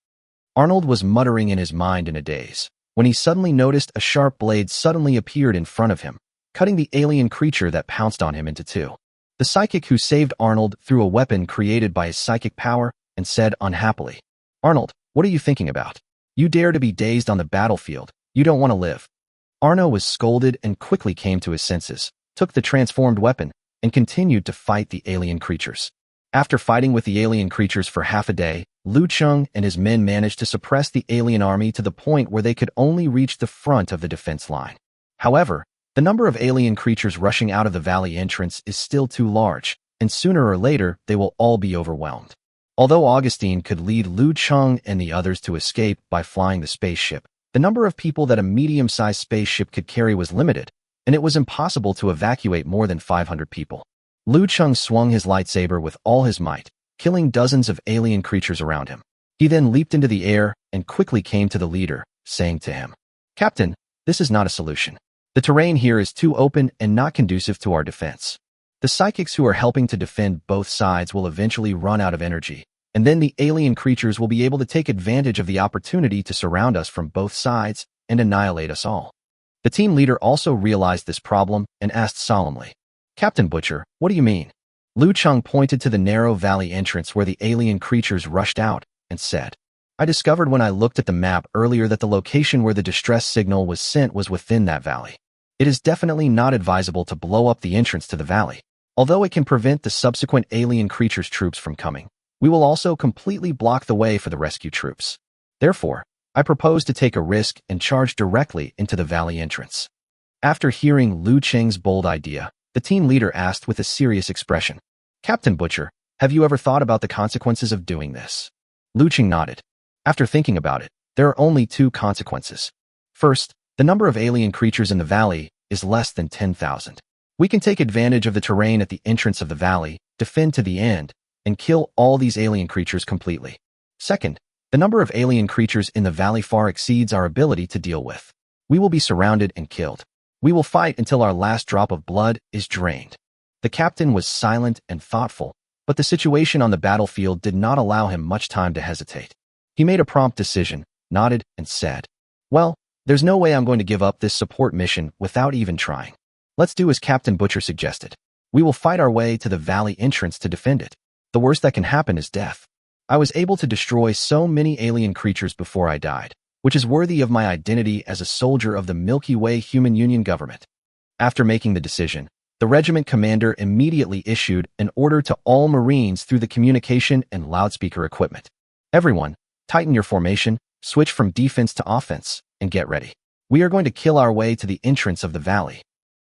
Arnold was muttering in his mind in a daze, when he suddenly noticed a sharp blade suddenly appeared in front of him, cutting the alien creature that pounced on him into two. The psychic who saved Arnold threw a weapon created by his psychic power and said unhappily, "Arnold, what are you thinking about? You dare to be dazed on the battlefield. You don't want to live." Arno was scolded and quickly came to his senses, took the transformed weapon, and continued to fight the alien creatures. After fighting with the alien creatures for half a day, Liu Cheng and his men managed to suppress the alien army to the point where they could only reach the front of the defense line. However, the number of alien creatures rushing out of the valley entrance is still too large, and sooner or later they will all be overwhelmed. Although Augustine could lead Liu Cheng and the others to escape by flying the spaceship, the number of people that a medium-sized spaceship could carry was limited, and it was impossible to evacuate more than 500 people. Liu Cheng swung his lightsaber with all his might, killing dozens of alien creatures around him. He then leaped into the air and quickly came to the leader, saying to him, "Captain, this is not a solution. The terrain here is too open and not conducive to our defense. The psychics who are helping to defend both sides will eventually run out of energy, and then the alien creatures will be able to take advantage of the opportunity to surround us from both sides and annihilate us all." The team leader also realized this problem and asked solemnly, "Captain Butcher, what do you mean?" Liu Cheng pointed to the narrow valley entrance where the alien creatures rushed out and said, "I discovered when I looked at the map earlier that the location where the distress signal was sent was within that valley. It is definitely not advisable to blow up the entrance to the valley. Although it can prevent the subsequent alien creatures' troops from coming, we will also completely block the way for the rescue troops. Therefore, I propose to take a risk and charge directly into the valley entrance." After hearing Liu Cheng's bold idea, the team leader asked with a serious expression, "Captain Butcher, have you ever thought about the consequences of doing this?" Liu Cheng nodded. After thinking about it, there are only two consequences. First, the number of alien creatures in the valley is less than 10,000. We can take advantage of the terrain at the entrance of the valley, defend to the end, and kill all these alien creatures completely. Second, the number of alien creatures in the valley far exceeds our ability to deal with. We will be surrounded and killed. We will fight until our last drop of blood is drained. The captain was silent and thoughtful, but the situation on the battlefield did not allow him much time to hesitate. He made a prompt decision, nodded, and said, "Well, there's no way I'm going to give up this support mission without even trying. Let's do as Captain Butcher suggested. We will fight our way to the valley entrance to defend it. The worst that can happen is death. I was able to destroy so many alien creatures before I died, which is worthy of my identity as a soldier of the Milky Way Human Union government." After making the decision, the regiment commander immediately issued an order to all Marines through the communication and loudspeaker equipment. "Everyone, tighten your formation, switch from defense to offense, and get ready. We are going to kill our way to the entrance of the valley."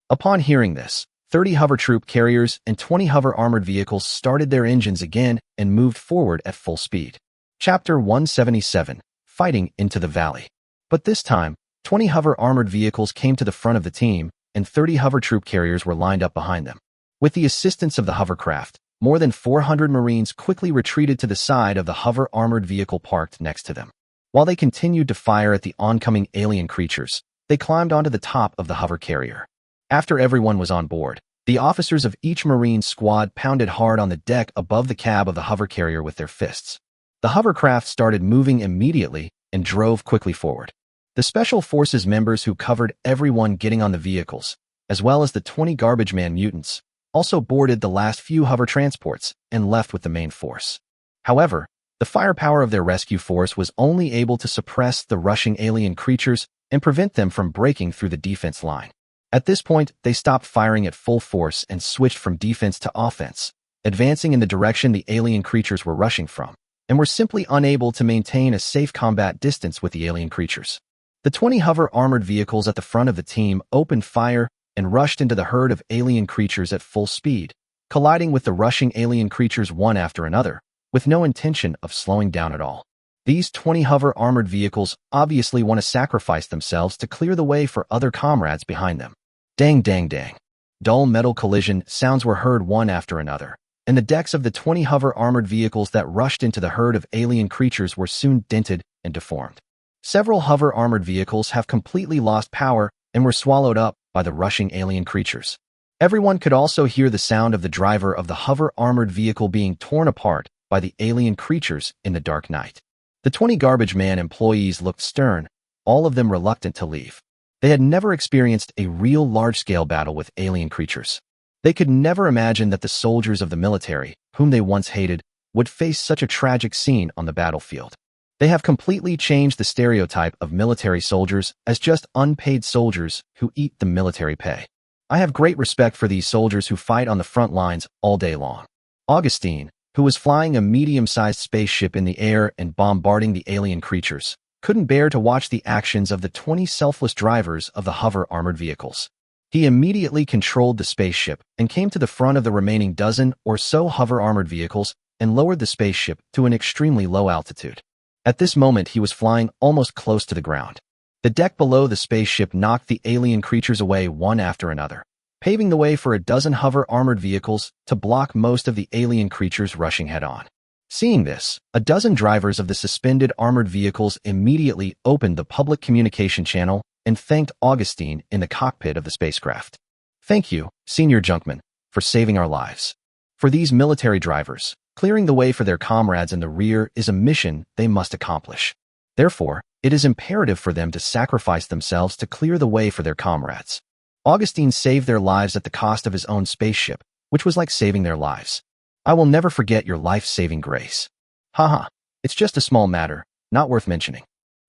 Upon hearing this, 30 hover troop carriers and 20 hover armored vehicles started their engines again and moved forward at full speed. Chapter 177, Fighting into the Valley. But this time, 20 hover armored vehicles came to the front of the team, and 30 hover troop carriers were lined up behind them. With the assistance of the hovercraft, more than 400 Marines quickly retreated to the side of the hover armored vehicle parked next to them. While they continued to fire at the oncoming alien creatures, they climbed onto the top of the hover carrier. After everyone was on board, the officers of each Marine squad pounded hard on the deck above the cab of the hover carrier with their fists. The hovercraft started moving immediately and drove quickly forward. The Special Forces members who covered everyone getting on the vehicles, as well as the 20 garbage man mutants, also boarded the last few hover transports and left with the main force. However, the firepower of their rescue force was only able to suppress the rushing alien creatures and prevent them from breaking through the defense line. At this point, they stopped firing at full force and switched from defense to offense, advancing in the direction the alien creatures were rushing from. and were simply unable to maintain a safe combat distance with the alien creatures. The 20 hover armored vehicles at the front of the team opened fire and rushed into the herd of alien creatures at full speed, colliding with the rushing alien creatures one after another, with no intention of slowing down at all. These 20 hover armored vehicles obviously want to sacrifice themselves to clear the way for other comrades behind them. Dang, dang, dang. Dull metal collision sounds were heard one after another, and the decks of the 20 hover armored vehicles that rushed into the herd of alien creatures were soon dented and deformed. Several hover armored vehicles have completely lost power and were swallowed up by the rushing alien creatures. Everyone could also hear the sound of the driver of the hover armored vehicle being torn apart by the alien creatures in the dark night. The 20 garbage man employees looked stern, all of them reluctant to leave. They had never experienced a real large-scale battle with alien creatures. They could never imagine that the soldiers of the military, whom they once hated, would face such a tragic scene on the battlefield. They have completely changed the stereotype of military soldiers as just unpaid soldiers who eat the military pay. I have great respect for these soldiers who fight on the front lines all day long. Augustine, who was flying a medium-sized spaceship in the air and bombarding the alien creatures, couldn't bear to watch the actions of the 20 selfless drivers of the hover armored vehicles. He immediately controlled the spaceship and came to the front of the remaining dozen or so hover armored vehicles and lowered the spaceship to an extremely low altitude. At this moment, he was flying almost close to the ground. The deck below the spaceship knocked the alien creatures away one after another, paving the way for a dozen hover armored vehicles to block most of the alien creatures rushing head-on. Seeing this, a dozen drivers of the suspended armored vehicles immediately opened the public communication channel and thanked Augustine in the cockpit of the spacecraft. "Thank you, Senior Junkman, for saving our lives." For these military drivers, clearing the way for their comrades in the rear is a mission they must accomplish. Therefore, it is imperative for them to sacrifice themselves to clear the way for their comrades. Augustine saved their lives at the cost of his own spaceship, which was like saving their lives. "I will never forget your life-saving grace." Haha, it's just a small matter, not worth mentioning.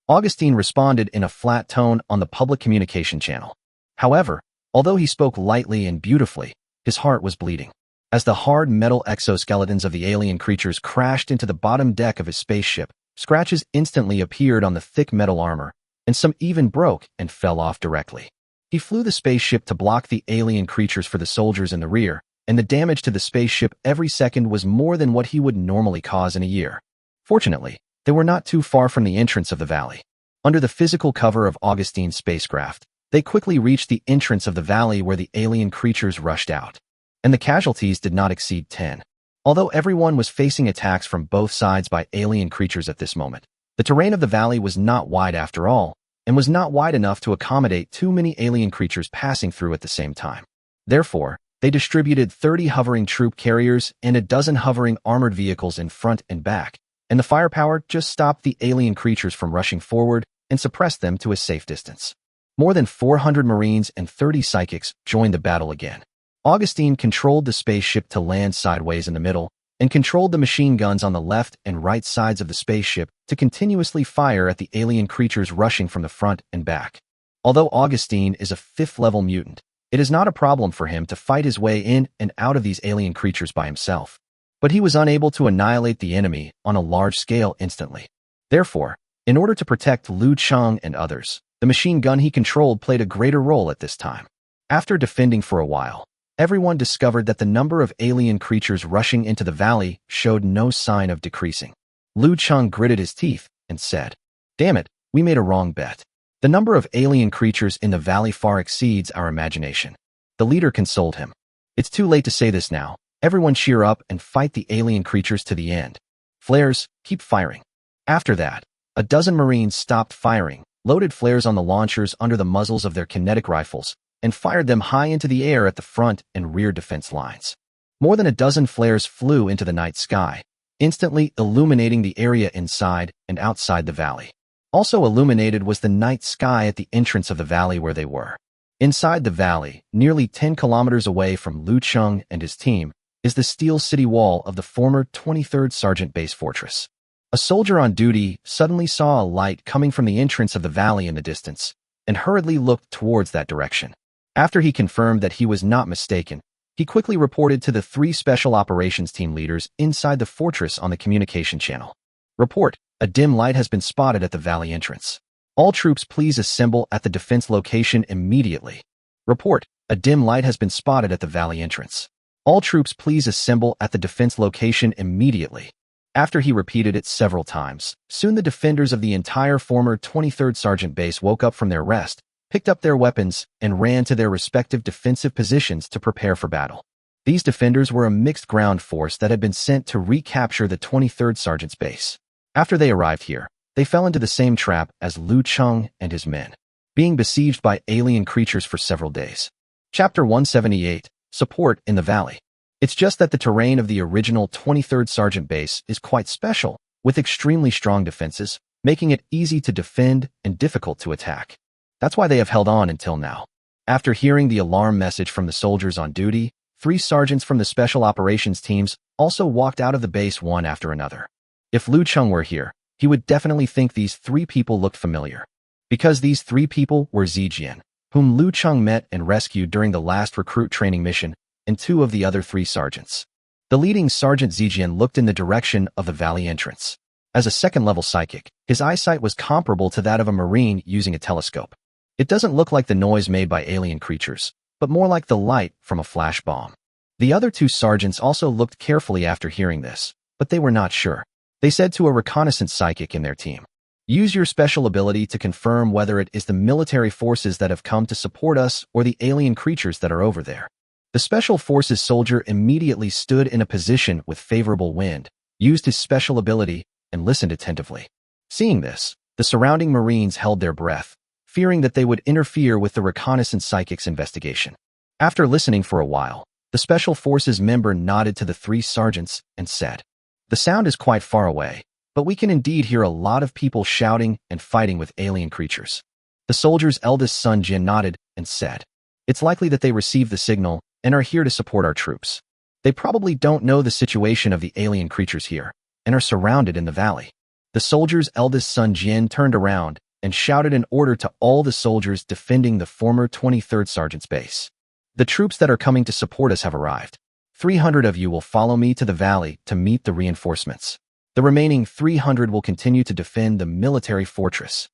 Augustine responded in a flat tone on the public communication channel. However, although he spoke lightly and beautifully, his heart was bleeding. As the hard metal exoskeletons of the alien creatures crashed into the bottom deck of his spaceship, scratches instantly appeared on the thick metal armor, and some even broke and fell off directly. He flew the spaceship to block the alien creatures for the soldiers in the rear, and the damage to the spaceship every second was more than what he would normally cause in a year. Fortunately, they were not too far from the entrance of the valley. Under the physical cover of Augustine's spacecraft, they quickly reached the entrance of the valley where the alien creatures rushed out. And the casualties did not exceed 10. Although everyone was facing attacks from both sides by alien creatures at this moment, the terrain of the valley was not wide after all, and was not wide enough to accommodate too many alien creatures passing through at the same time. Therefore, they distributed 30 hovering troop carriers and a dozen hovering armored vehicles in front and back, and the firepower just stopped the alien creatures from rushing forward and suppressed them to a safe distance. More than 400 Marines and 30 psychics joined the battle again. Augustine controlled the spaceship to land sideways in the middle, and controlled the machine guns on the left and right sides of the spaceship to continuously fire at the alien creatures rushing from the front and back. Although Augustine is a 5th-level mutant, it is not a problem for him to fight his way in and out of these alien creatures by himself. But he was unable to annihilate the enemy on a large scale instantly. Therefore, in order to protect Liu Cheng and others, the machine gun he controlled played a greater role at this time. After defending for a while, everyone discovered that the number of alien creatures rushing into the valley showed no sign of decreasing. Liu Cheng gritted his teeth and said, "Damn it, we made a wrong bet. The number of alien creatures in the valley far exceeds our imagination." The leader consoled him. "It's too late to say this now. Everyone cheer up and fight the alien creatures to the end. Flares, keep firing." After that, a dozen Marines stopped firing, loaded flares on the launchers under the muzzles of their kinetic rifles, and fired them high into the air at the front and rear defense lines. More than a dozen flares flew into the night sky, instantly illuminating the area inside and outside the valley. Also illuminated was the night sky at the entrance of the valley where they were. Inside the valley, nearly 10 kilometers away from Liu Cheng and his team, is the steel city wall of the former 23rd Sergeant Base Fortress. A soldier on duty suddenly saw a light coming from the entrance of the valley in the distance, and hurriedly looked towards that direction. After he confirmed that he was not mistaken, he quickly reported to the 3 special operations team leaders inside the fortress on the communication channel. Report, a dim light has been spotted at the valley entrance. All troops please assemble at the defense location immediately. Report, a dim light has been spotted at the valley entrance. All troops please assemble at the defense location immediately. After he repeated it several times, soon the defenders of the entire former 23rd Sergeant Base woke up from their rest, picked up their weapons, and ran to their respective defensive positions to prepare for battle. These defenders were a mixed ground force that had been sent to recapture the 23rd Sergeant's base. After they arrived here, they fell into the same trap as Liu Cheng and his men, being besieged by alien creatures for several days. Chapter 178, Support in the Valley. It's just that the terrain of the original 23rd Sergeant Base is quite special, with extremely strong defenses, making it easy to defend and difficult to attack. That's why they have held on until now. After hearing the alarm message from the soldiers on duty, 3 sergeants from the Special Operations teams also walked out of the base one after another. If Liu Cheng were here, he would definitely think these 3 people looked familiar. Because these 3 people were Zijian, whom Liu Cheng met and rescued during the last recruit training mission, and 2 of the other 3 sergeants. The leading Sergeant Zijian looked in the direction of the valley entrance. As a second-level psychic, his eyesight was comparable to that of a marine using a telescope. It doesn't look like the noise made by alien creatures, but more like the light from a flash bomb. The other 2 sergeants also looked carefully after hearing this, but they were not sure. They said to a reconnaissance psychic in their team, "Use your special ability to confirm whether it is the military forces that have come to support us or the alien creatures that are over there." The Special Forces soldier immediately stood in a position with favorable wind, used his special ability, and listened attentively. Seeing this, the surrounding Marines held their breath, fearing that they would interfere with the reconnaissance psychic's investigation. After listening for a while, the Special Forces member nodded to the 3 sergeants and said, "The sound is quite far away, but we can indeed hear a lot of people shouting and fighting with alien creatures." The soldier's eldest son Jin nodded and said, "It's likely that they received the signal and are here to support our troops. They probably don't know the situation of the alien creatures here and are surrounded in the valley." The soldier's eldest son Jin turned around and shouted an order to all the soldiers defending the former 23rd Sergeant's base. "The troops that are coming to support us have arrived. 300 of you will follow me to the valley to meet the reinforcements. The remaining 300 will continue to defend the military fortress."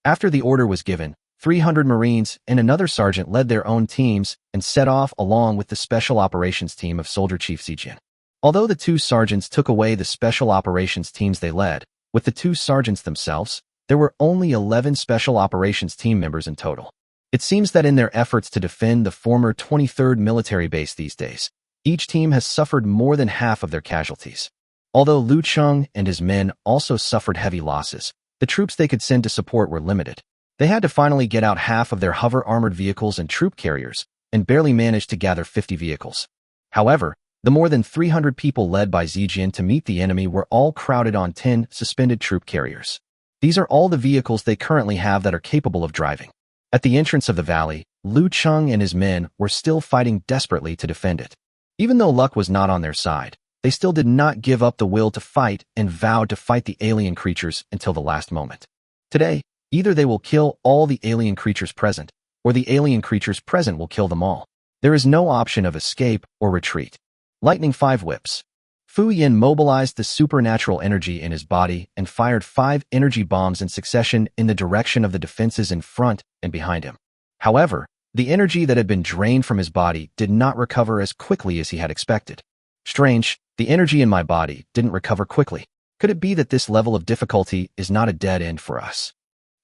After the order was given, 300 Marines and another sergeant led their own teams and set off along with the Special Operations team of Soldier Chief Zijin. Although the 2 sergeants took away the Special Operations teams they led, with the 2 sergeants themselves, there were only 11 Special Operations team members in total. It seems that in their efforts to defend the former 23rd military base these days, each team has suffered more than half of their casualties. Although Liu Cheng and his men also suffered heavy losses, the troops they could send to support were limited. They had to finally get out half of their hover armored vehicles and troop carriers, and barely managed to gather 50 vehicles. However, the more than 300 people led by Zijian to meet the enemy were all crowded on 10 suspended troop carriers. These are all the vehicles they currently have that are capable of driving. At the entrance of the valley, Liu Cheng and his men were still fighting desperately to defend it. Even though luck was not on their side, they still did not give up the will to fight and vowed to fight the alien creatures until the last moment. Today, either they will kill all the alien creatures present, or the alien creatures present will kill them all. There is no option of escape or retreat. Lightning 5 whips. Fu Yin mobilized the supernatural energy in his body and fired 5 energy bombs in succession in the direction of the defenses in front and behind him. However, the energy that had been drained from his body did not recover as quickly as he had expected. Strange, the energy in my body didn't recover quickly. Could it be that this level of difficulty is not a dead end for us?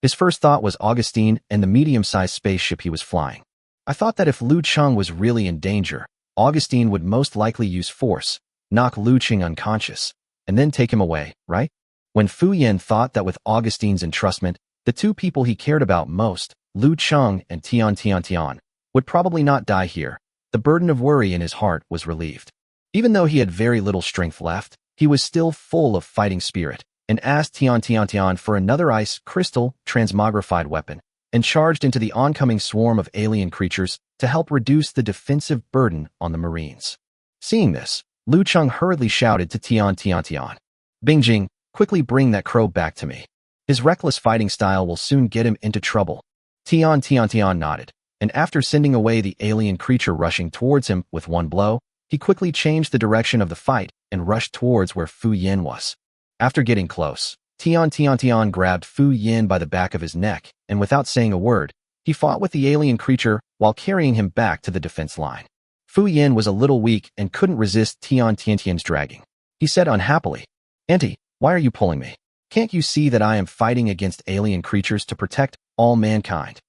His first thought was Augustine and the medium-sized spaceship he was flying. I thought that if Liu Cheng was really in danger, Augustine would most likely use force, knock Liu Cheng unconscious, and then take him away, right? When Fu Yin thought that with Augustine's entrustment, the 2 people he cared about most, Liu Cheng and Tian, would probably not die here, the burden of worry in his heart was relieved. Even though he had very little strength left, he was still full of fighting spirit, and asked Tian for another ice crystal transmogrified weapon, and charged into the oncoming swarm of alien creatures to help reduce the defensive burden on the Marines. Seeing this, Liu Cheng hurriedly shouted to Tian, "Bingjing, quickly bring that crow back to me. His reckless fighting style will soon get him into trouble." Tian nodded, and after sending away the alien creature rushing towards him with one blow, he quickly changed the direction of the fight and rushed towards where Fu Yin was. After getting close, Tian grabbed Fu Yin by the back of his neck, and without saying a word, he fought with the alien creature while carrying him back to the defense line. Fu Yin was a little weak and couldn't resist Tian's dragging. He said unhappily, "Auntie, why are you pulling me? Can't you see that I am fighting against alien creatures to protect all mankind?"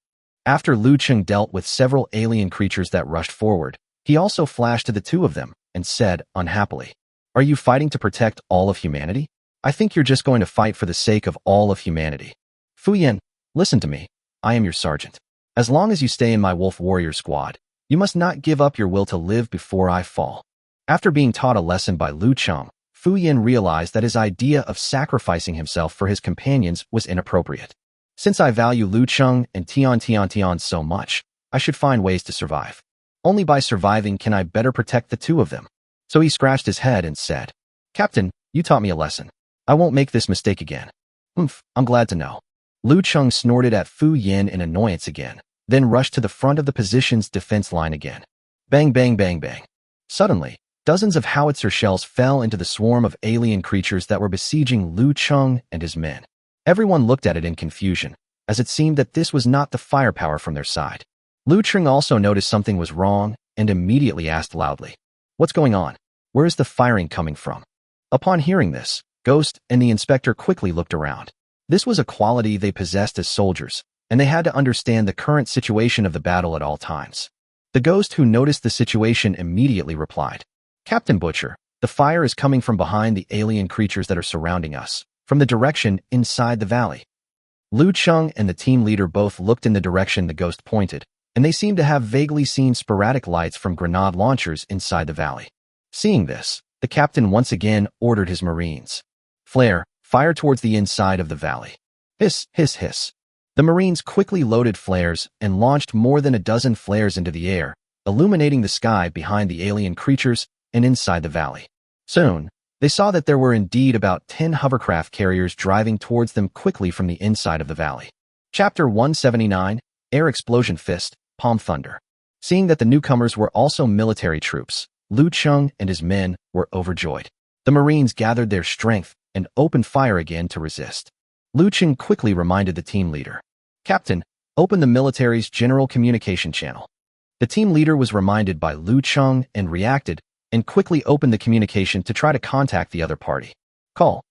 After Liu Cheng dealt with several alien creatures that rushed forward, he also flashed to the two of them and said unhappily, "Are you fighting to protect all of humanity? I think you're just going to fight for the sake of all of humanity. Fu Yin, listen to me. I am your sergeant. As long as you stay in my wolf warrior squad, you must not give up your will to live before I fall." After being taught a lesson by Liu Cheng, Fu Yin realized that his idea of sacrificing himself for his companions was inappropriate. Since I value Liu Cheng and Tian so much, I should find ways to survive. Only by surviving can I better protect the two of them. So he scratched his head and said, "Captain, you taught me a lesson. I won't make this mistake again." I'm glad to know." Liu Cheng snorted at Fu Yin in annoyance again, then rushed to the front of the position's defense line again. Bang, bang, bang, bang. Suddenly, dozens of howitzer shells fell into the swarm of alien creatures that were besieging Liu Cheng and his men. Everyone looked at it in confusion, as it seemed that this was not the firepower from their side. Liu Cheng also noticed something was wrong and immediately asked loudly, "What's going on? Where is the firing coming from?" Upon hearing this, Ghost and the inspector quickly looked around. This was a quality they possessed as soldiers, and they had to understand the current situation of the battle at all times. The Ghost who noticed the situation immediately replied, "Captain Butcher, the fire is coming from behind the alien creatures that are surrounding us, from the direction inside the valley." Liu Cheng and the team leader both looked in the direction the Ghost pointed, and they seemed to have vaguely seen sporadic lights from grenade launchers inside the valley. Seeing this, the captain once again ordered his Marines, "Flare, fire towards the inside of the valley." Hiss, hiss, hiss. The Marines quickly loaded flares and launched more than a dozen flares into the air, illuminating the sky behind the alien creatures and inside the valley. Soon, they saw that there were indeed about 10 hovercraft carriers driving towards them quickly from the inside of the valley. Chapter 179, Air Explosion Fist, Palm Thunder. Seeing that the newcomers were also military troops, Liu Cheng and his men were overjoyed. The Marines gathered their strength and opened fire again to resist. Liu Cheng quickly reminded the team leader, "Captain, open the military's general communication channel." The team leader was reminded by Liu Cheng and reacted, and quickly opened the communication to try to contact the other party. Call,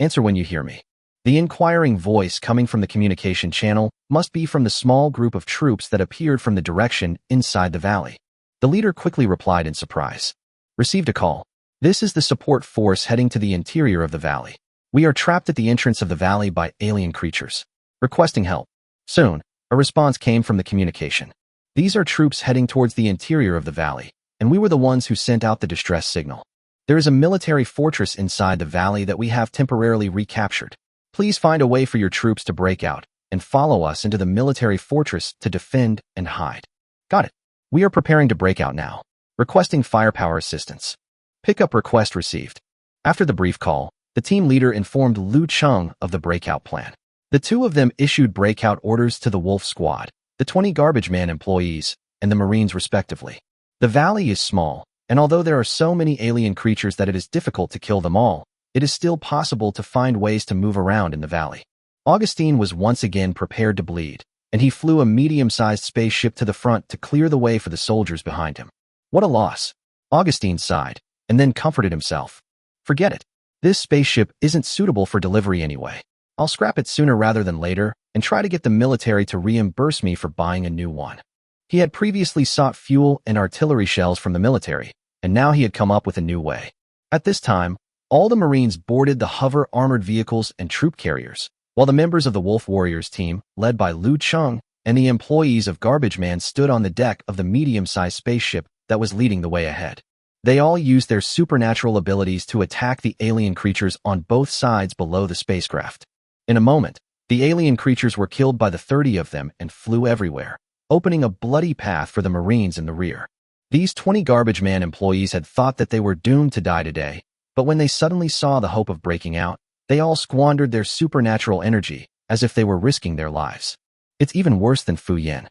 answer when you hear me." The inquiring voice coming from the communication channel must be from the small group of troops that appeared from the direction inside the valley. The leader quickly replied in surprise, "Received a call. This is the support force heading to the interior of the valley. We are trapped at the entrance of the valley by alien creatures. Requesting help." Soon, a response came from the communication. "These are troops heading towards the interior of the valley, and we were the ones who sent out the distress signal. There is a military fortress inside the valley that we have temporarily recaptured. Please find a way for your troops to break out and follow us into the military fortress to defend and hide." Got it. We are preparing to break out now. Requesting firepower assistance. Pickup request received. After the brief call, the team leader informed Liu Cheng of the breakout plan. The two of them issued breakout orders to the Wolf Squad, the 20 Garbage Man employees, and the Marines respectively. The valley is small, and although there are so many alien creatures that it is difficult to kill them all, it is still possible to find ways to move around in the valley. Augustine was once again prepared to bleed, and he flew a medium-sized spaceship to the front to clear the way for the soldiers behind him. What a loss. Augustine sighed, and then comforted himself. Forget it. This spaceship isn't suitable for delivery anyway. I'll scrap it sooner rather than later and try to get the military to reimburse me for buying a new one. He had previously sought fuel and artillery shells from the military, and now he had come up with a new way. At this time, all the Marines boarded the hover armored vehicles and troop carriers, while the members of the Wolf Warriors team, led by Liu Cheng, and the employees of Garbage Man stood on the deck of the medium-sized spaceship that was leading the way ahead. They all used their supernatural abilities to attack the alien creatures on both sides below the spacecraft. In a moment, the alien creatures were killed by the 30 of them and flew everywhere, opening a bloody path for the Marines in the rear. These 20 Garbage Man employees had thought that they were doomed to die today, but when they suddenly saw the hope of breaking out, they all squandered their supernatural energy as if they were risking their lives. It's even worse than Fu Yin.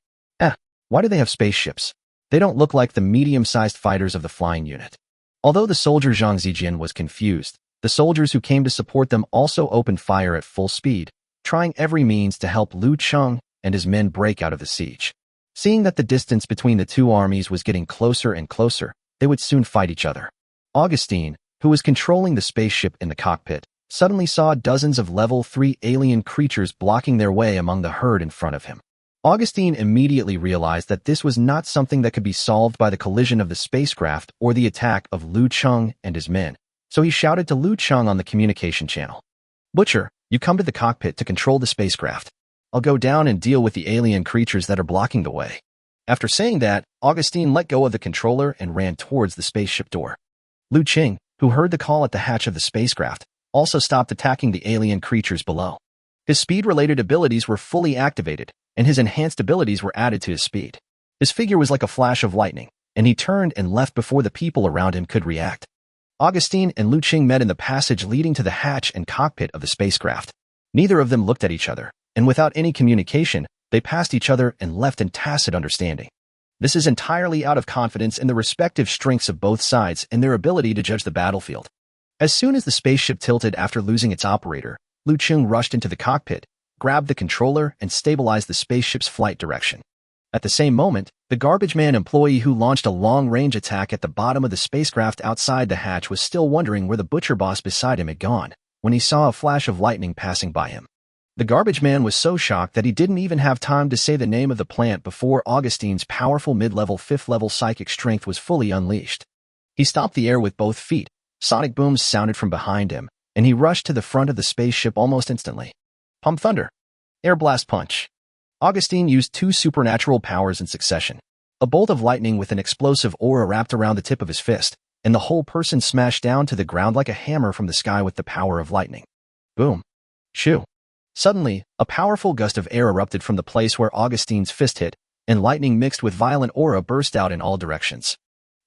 Why do they have spaceships? They don't look like the medium-sized fighters of the flying unit. Although the soldier Zhang Zijin was confused, The soldiers who came to support them also opened fire at full speed, trying every means to help Liu Cheng and his men break out of the siege. Seeing that the distance between the two armies was getting closer and closer, they would soon fight each other. Augustine, who was controlling the spaceship in the cockpit, suddenly saw dozens of level 3 alien creatures blocking their way among the herd in front of him. Augustine immediately realized that this was not something that could be solved by the collision of the spacecraft or the attack of Liu Cheng and his men, so he shouted to Liu Cheng on the communication channel. "Butcher, you come to the cockpit to control the spacecraft. I'll go down and deal with the alien creatures that are blocking the way." After saying that, Augustine let go of the controller and ran towards the spaceship door. Liu Cheng, who heard the call at the hatch of the spacecraft, also stopped attacking the alien creatures below. His speed-related abilities were fully activated, and his enhanced abilities were added to his speed. His figure was like a flash of lightning, and he turned and left before the people around him could react. Augustine and Liu Cheng met in the passage leading to the hatch and cockpit of the spacecraft. Neither of them looked at each other, and without any communication, they passed each other and left in tacit understanding. This is entirely out of confidence in the respective strengths of both sides and their ability to judge the battlefield. As soon as the spaceship tilted after losing its operator, Liu Cheng rushed into the cockpit, grabbed the controller, and stabilized the spaceship's flight direction. At the same moment, the garbage man employee who launched a long-range attack at the bottom of the spacecraft outside the hatch was still wondering where the butcher boss beside him had gone when he saw a flash of lightning passing by him. The garbage man was so shocked that he didn't even have time to say the name of the plant before Augustine's powerful mid-level 5th-level psychic strength was fully unleashed. He stopped the air with both feet, sonic booms sounded from behind him, and he rushed to the front of the spaceship almost instantly. Pump Thunder. Air Blast Punch. Augustine used 2 supernatural powers in succession. A bolt of lightning with an explosive aura wrapped around the tip of his fist, and the whole person smashed down to the ground like a hammer from the sky with the power of lightning. Boom. Shoo. Suddenly, a powerful gust of air erupted from the place where Augustine's fist hit, and lightning mixed with violent aura burst out in all directions.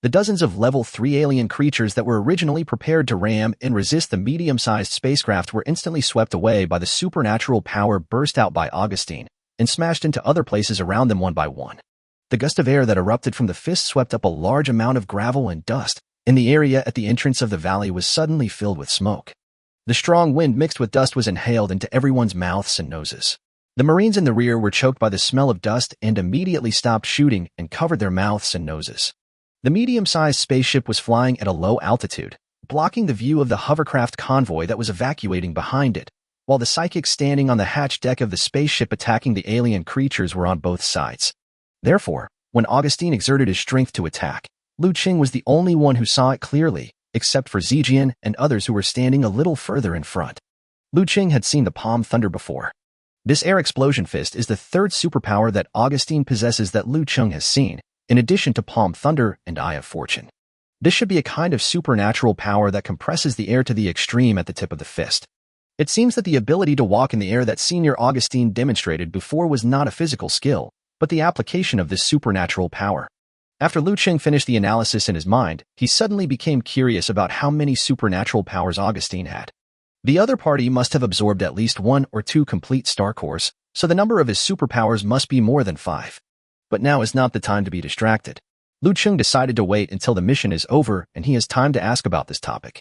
The dozens of level 3 alien creatures that were originally prepared to ram and resist the medium-sized spacecraft were instantly swept away by the supernatural power burst out by Augustine, and smashed into other places around them one by one. The gust of air that erupted from the fist swept up a large amount of gravel and dust, and the area at the entrance of the valley was suddenly filled with smoke. The strong wind mixed with dust was inhaled into everyone's mouths and noses. The Marines in the rear were choked by the smell of dust and immediately stopped shooting and covered their mouths and noses. The medium-sized spaceship was flying at a low altitude, blocking the view of the hovercraft convoy that was evacuating behind it, while the psychics standing on the hatch deck of the spaceship attacking the alien creatures were on both sides. Therefore, when Augustine exerted his strength to attack, Liu Cheng was the only one who saw it clearly, except for Zijian and others who were standing a little further in front. Liu Cheng had seen the Palm Thunder before. This air explosion fist is the 3rd superpower that Augustine possesses that Liu Cheng has seen, in addition to Palm Thunder and Eye of Fortune. This should be a kind of supernatural power that compresses the air to the extreme at the tip of the fist. It seems that the ability to walk in the air that Senior Augustine demonstrated before was not a physical skill, but the application of this supernatural power. After Liu Cheng finished the analysis in his mind, he suddenly became curious about how many supernatural powers Augustine had. The other party must have absorbed at least 1 or 2 complete star cores, so the number of his superpowers must be more than 5. But now is not the time to be distracted. Liu Cheng decided to wait until the mission is over and he has time to ask about this topic.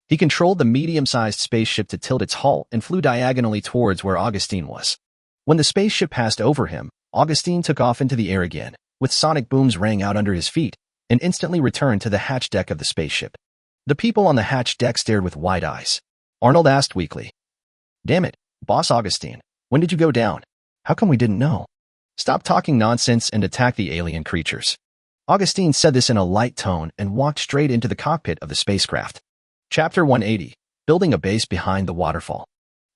He controlled the medium-sized spaceship to tilt its hull and flew diagonally towards where Augustine was. When the spaceship passed over him, Augustine took off into the air again, with sonic booms rang out under his feet, and instantly returned to the hatch deck of the spaceship. The people on the hatch deck stared with wide eyes. Arnold asked weakly, "Damn it, Boss Augustine, when did you go down? How come we didn't know? Stop talking nonsense and attack the alien creatures." Augustine said this in a light tone and walked straight into the cockpit of the spacecraft. Chapter 180, Building a Base Behind the Waterfall.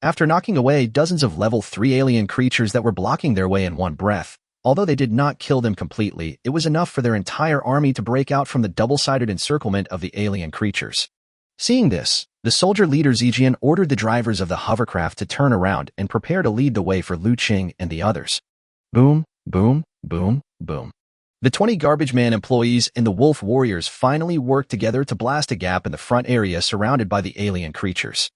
After knocking away dozens of level 3 alien creatures that were blocking their way in one breath, although they did not kill them completely, it was enough for their entire army to break out from the double-sided encirclement of the alien creatures. Seeing this, the soldier leader Zijian ordered the drivers of the hovercraft to turn around and prepare to lead the way for Liu Cheng and the others. Boom, boom, boom, boom. The 20 garbage man employees and the wolf warriors finally worked together to blast a gap in the front area surrounded by the alien creatures.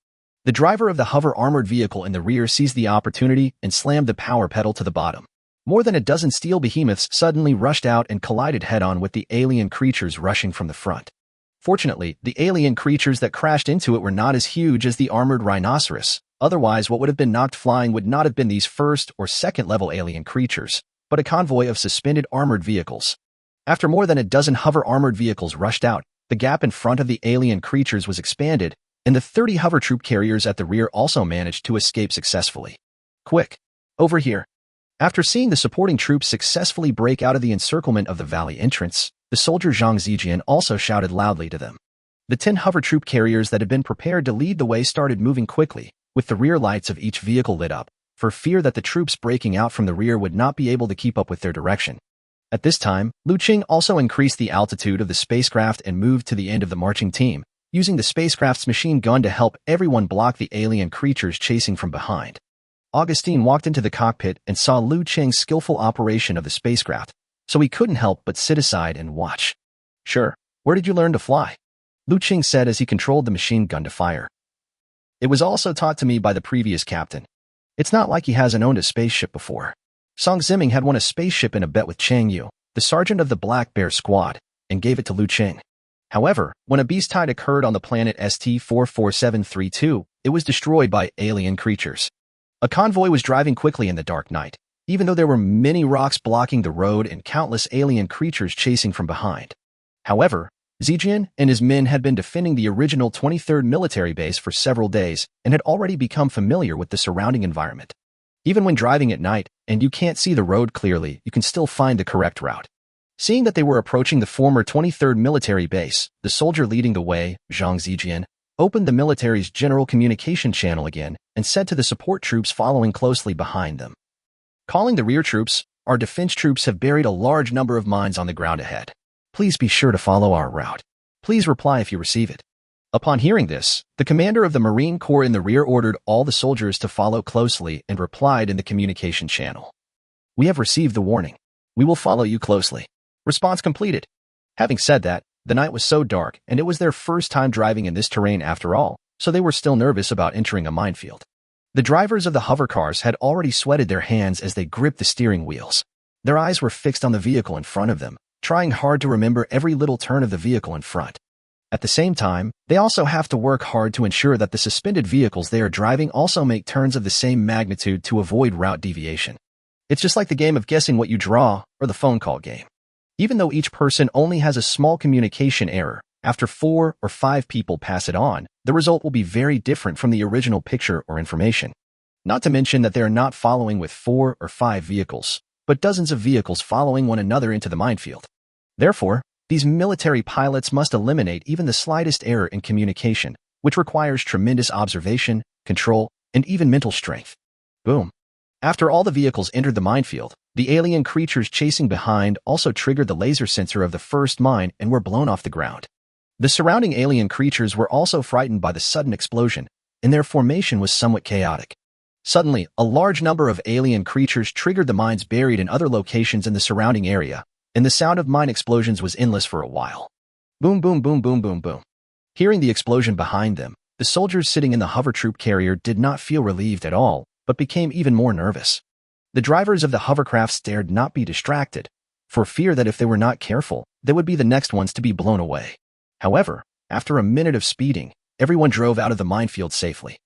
The driver of the hover armored vehicle in the rear seized the opportunity and slammed the power pedal to the bottom. More than a dozen steel behemoths suddenly rushed out and collided head-on with the alien creatures rushing from the front. Fortunately, the alien creatures that crashed into it were not as huge as the armored rhinoceros. Otherwise, what would have been knocked flying would not have been these first or second-level alien creatures, but a convoy of suspended armored vehicles. After more than a dozen hover armored vehicles rushed out, the gap in front of the alien creatures was expanded, and the 30 hover troop carriers at the rear also managed to escape successfully. Quick! Over here! After seeing the supporting troops successfully break out of the encirclement of the valley entrance, the soldier Zhang Zijian also shouted loudly to them. The 10 hover troop carriers that had been prepared to lead the way started moving quickly, with the rear lights of each vehicle lit up, for fear that the troops breaking out from the rear would not be able to keep up with their direction. At this time, Liu Cheng also increased the altitude of the spacecraft and moved to the end of the marching team, using the spacecraft's machine gun to help everyone block the alien creatures chasing from behind. Augustine walked into the cockpit and saw Liu Cheng's skillful operation of the spacecraft, so he couldn't help but sit aside and watch. Sure, where did you learn to fly? Liu Cheng said as he controlled the machine gun to fire. It was also taught to me by the previous captain. It's not like he hasn't owned a spaceship before. Song Ziming had won a spaceship in a bet with Chang Yu, the sergeant of the Black Bear Squad, and gave it to Liu Cheng. However, when a beast tide occurred on the planet ST-44732, it was destroyed by alien creatures. A convoy was driving quickly in the dark night, even though there were many rocks blocking the road and countless alien creatures chasing from behind. However, Zijian and his men had been defending the original 23rd military base for several days and had already become familiar with the surrounding environment. Even when driving at night and you can't see the road clearly, you can still find the correct route. Seeing that they were approaching the former 23rd military base, the soldier leading the way, Zhang Zijian, opened the military's general communication channel again and said to the support troops following closely behind them. Calling the rear troops, our defense troops have buried a large number of mines on the ground ahead. Please be sure to follow our route. Please reply if you receive it. Upon hearing this, the commander of the Marine Corps in the rear ordered all the soldiers to follow closely and replied in the communication channel. We have received the warning. We will follow you closely. Response completed. Having said that, the night was so dark and it was their first time driving in this terrain after all, so they were still nervous about entering a minefield. The drivers of the hover cars had already sweated their hands as they gripped the steering wheels. Their eyes were fixed on the vehicle in front of them, trying hard to remember every little turn of the vehicle in front. At the same time, they also have to work hard to ensure that the suspended vehicles they are driving also make turns of the same magnitude to avoid route deviation. It's just like the game of guessing what you draw or the phone call game. Even though each person only has a small communication error, after 4 or 5 people pass it on, the result will be very different from the original picture or information. Not to mention that they are not following with 4 or 5 vehicles, but dozens of vehicles following one another into the minefield. Therefore, these military pilots must eliminate even the slightest error in communication, which requires tremendous observation, control, and even mental strength. Boom. After all the vehicles entered the minefield, the alien creatures chasing behind also triggered the laser sensor of the first mine and were blown off the ground. The surrounding alien creatures were also frightened by the sudden explosion, and their formation was somewhat chaotic. Suddenly, a large number of alien creatures triggered the mines buried in other locations in the surrounding area, and the sound of mine explosions was endless for a while. Boom, boom, boom, boom, boom, boom. Hearing the explosion behind them, the soldiers sitting in the hover troop carrier did not feel relieved at all, but became even more nervous. The drivers of the hovercraft dared not be distracted, for fear that if they were not careful, they would be the next ones to be blown away. However, after a minute of speeding, everyone drove out of the minefield safely.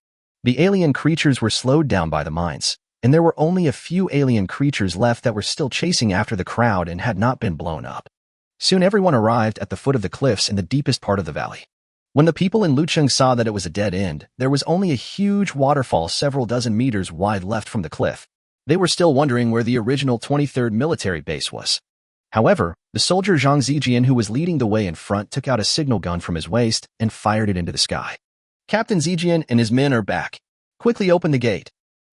The alien creatures were slowed down by the mines, and there were only a few alien creatures left that were still chasing after the crowd and had not been blown up. Soon everyone arrived at the foot of the cliffs in the deepest part of the valley. When the people in Liu Cheng saw that it was a dead end, there was only a huge waterfall several dozen meters wide left from the cliff. They were still wondering where the original 23rd military base was. However, the soldier Zhang Zijian, who was leading the way in front, took out a signal gun from his waist and fired it into the sky. Captain Zijian and his men are back. Quickly open the gate.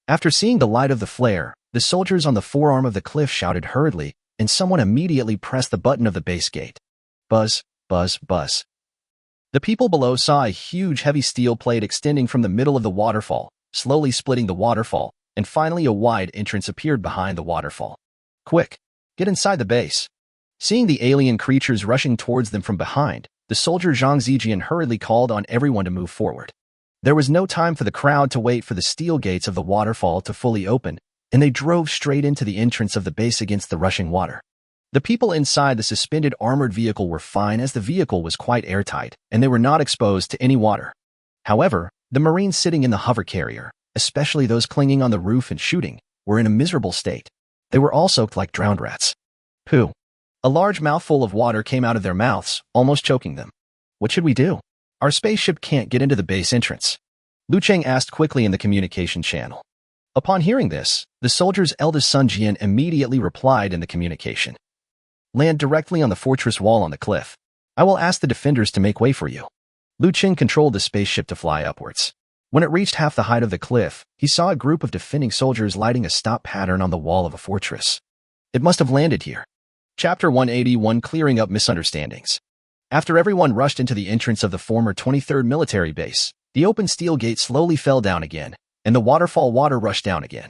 After seeing the light of the flare, the soldiers on the forearm of the cliff shouted hurriedly, and someone immediately pressed the button of the base gate. Buzz, buzz, buzz. The people below saw a huge heavy steel plate extending from the middle of the waterfall, slowly splitting the waterfall, and finally a wide entrance appeared behind the waterfall. Quick, get inside the base. Seeing the alien creatures rushing towards them from behind, the soldier Zhang Zijian hurriedly called on everyone to move forward. There was no time for the crowd to wait for the steel gates of the waterfall to fully open, and they drove straight into the entrance of the base against the rushing water. The people inside the suspended armored vehicle were fine as the vehicle was quite airtight and they were not exposed to any water. However, the Marines sitting in the hover carrier, especially those clinging on the roof and shooting, were in a miserable state. They were all soaked like drowned rats. Pooh. A large mouthful of water came out of their mouths, almost choking them. What should we do? Our spaceship can't get into the base entrance. Liu Cheng asked quickly in the communication channel. Upon hearing this, the soldier's eldest son Jian immediately replied in the communication. Land directly on the fortress wall on the cliff. I will ask the defenders to make way for you. Liu Cheng controlled the spaceship to fly upwards. When it reached half the height of the cliff, he saw a group of defending soldiers lighting a stop pattern on the wall of a fortress. It must have landed here. Chapter 181 Clearing Up Misunderstandings. After everyone rushed into the entrance of the former 23rd military base, the open steel gate slowly fell down again, and the waterfall water rushed down again.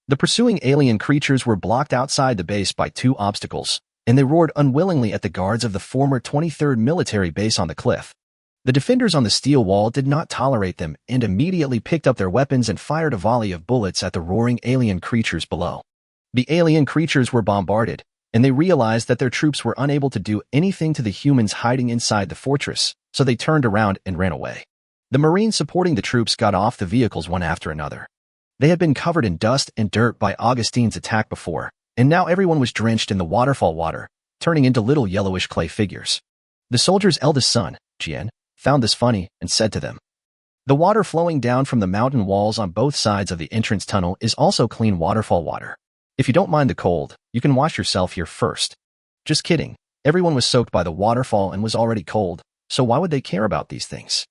The pursuing alien creatures were blocked outside the base by two obstacles, and they roared unwillingly at the guards of the former 23rd military base on the cliff. The defenders on the steel wall did not tolerate them and immediately picked up their weapons and fired a volley of bullets at the roaring alien creatures below. The alien creatures were bombarded, and they realized that their troops were unable to do anything to the humans hiding inside the fortress, so they turned around and ran away. The Marines supporting the troops got off the vehicles one after another. They had been covered in dust and dirt by Augustine's attack before, and now everyone was drenched in the waterfall water, turning into little yellowish clay figures. The soldier's eldest son, Jian, found this funny and said to them, "The water flowing down from the mountain walls on both sides of the entrance tunnel is also clean waterfall water. If you don't mind the cold, you can wash yourself here first." Just kidding. Everyone was soaked by the waterfall and was already cold, so why would they care about these things?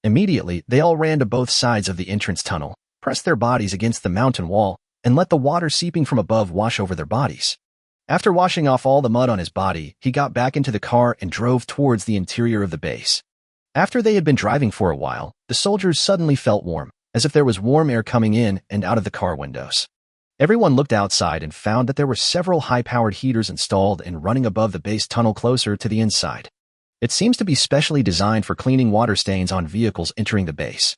Immediately, they all ran to both sides of the entrance tunnel, pressed their bodies against the mountain wall, and let the water seeping from above wash over their bodies. After washing off all the mud on his body, he got back into the car and drove towards the interior of the base. After they had been driving for a while, the soldiers suddenly felt warm, as if there was warm air coming in and out of the car windows. Everyone looked outside and found that there were several high-powered heaters installed and running above the base tunnel closer to the inside. It seems to be specially designed for cleaning water stains on vehicles entering the base.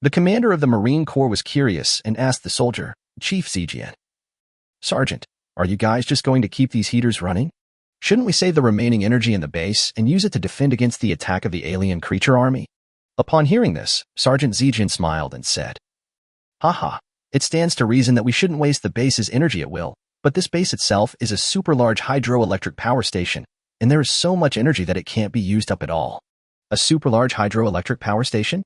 The commander of the Marine Corps was curious and asked the soldier, Chief Zijian, "Sergeant, are you guys just going to keep these heaters running? Shouldn't we save the remaining energy in the base and use it to defend against the attack of the alien creature army?" Upon hearing this, Sergeant Zijian smiled and said, "Haha, it stands to reason that we shouldn't waste the base's energy at will, but this base itself is a super large hydroelectric power station, and there is so much energy that it can't be used up at all." A super large hydroelectric power station?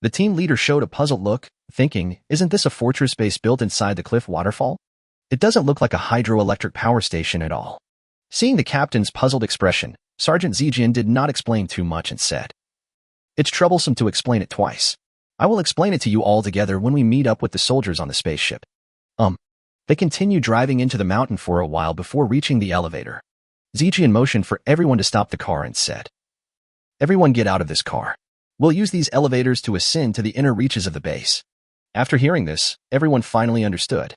The team leader showed a puzzled look, thinking, isn't this a fortress base built inside the cliff waterfall? It doesn't look like a hydroelectric power station at all. Seeing the captain's puzzled expression, Sergeant Zijian did not explain too much and said, "It's troublesome to explain it twice. I will explain it to you all together when we meet up with the soldiers on the spaceship." They continued driving into the mountain for a while before reaching the elevator. Zijian motioned for everyone to stop the car and said, "Everyone get out of this car. We'll use these elevators to ascend to the inner reaches of the base." After hearing this, everyone finally understood.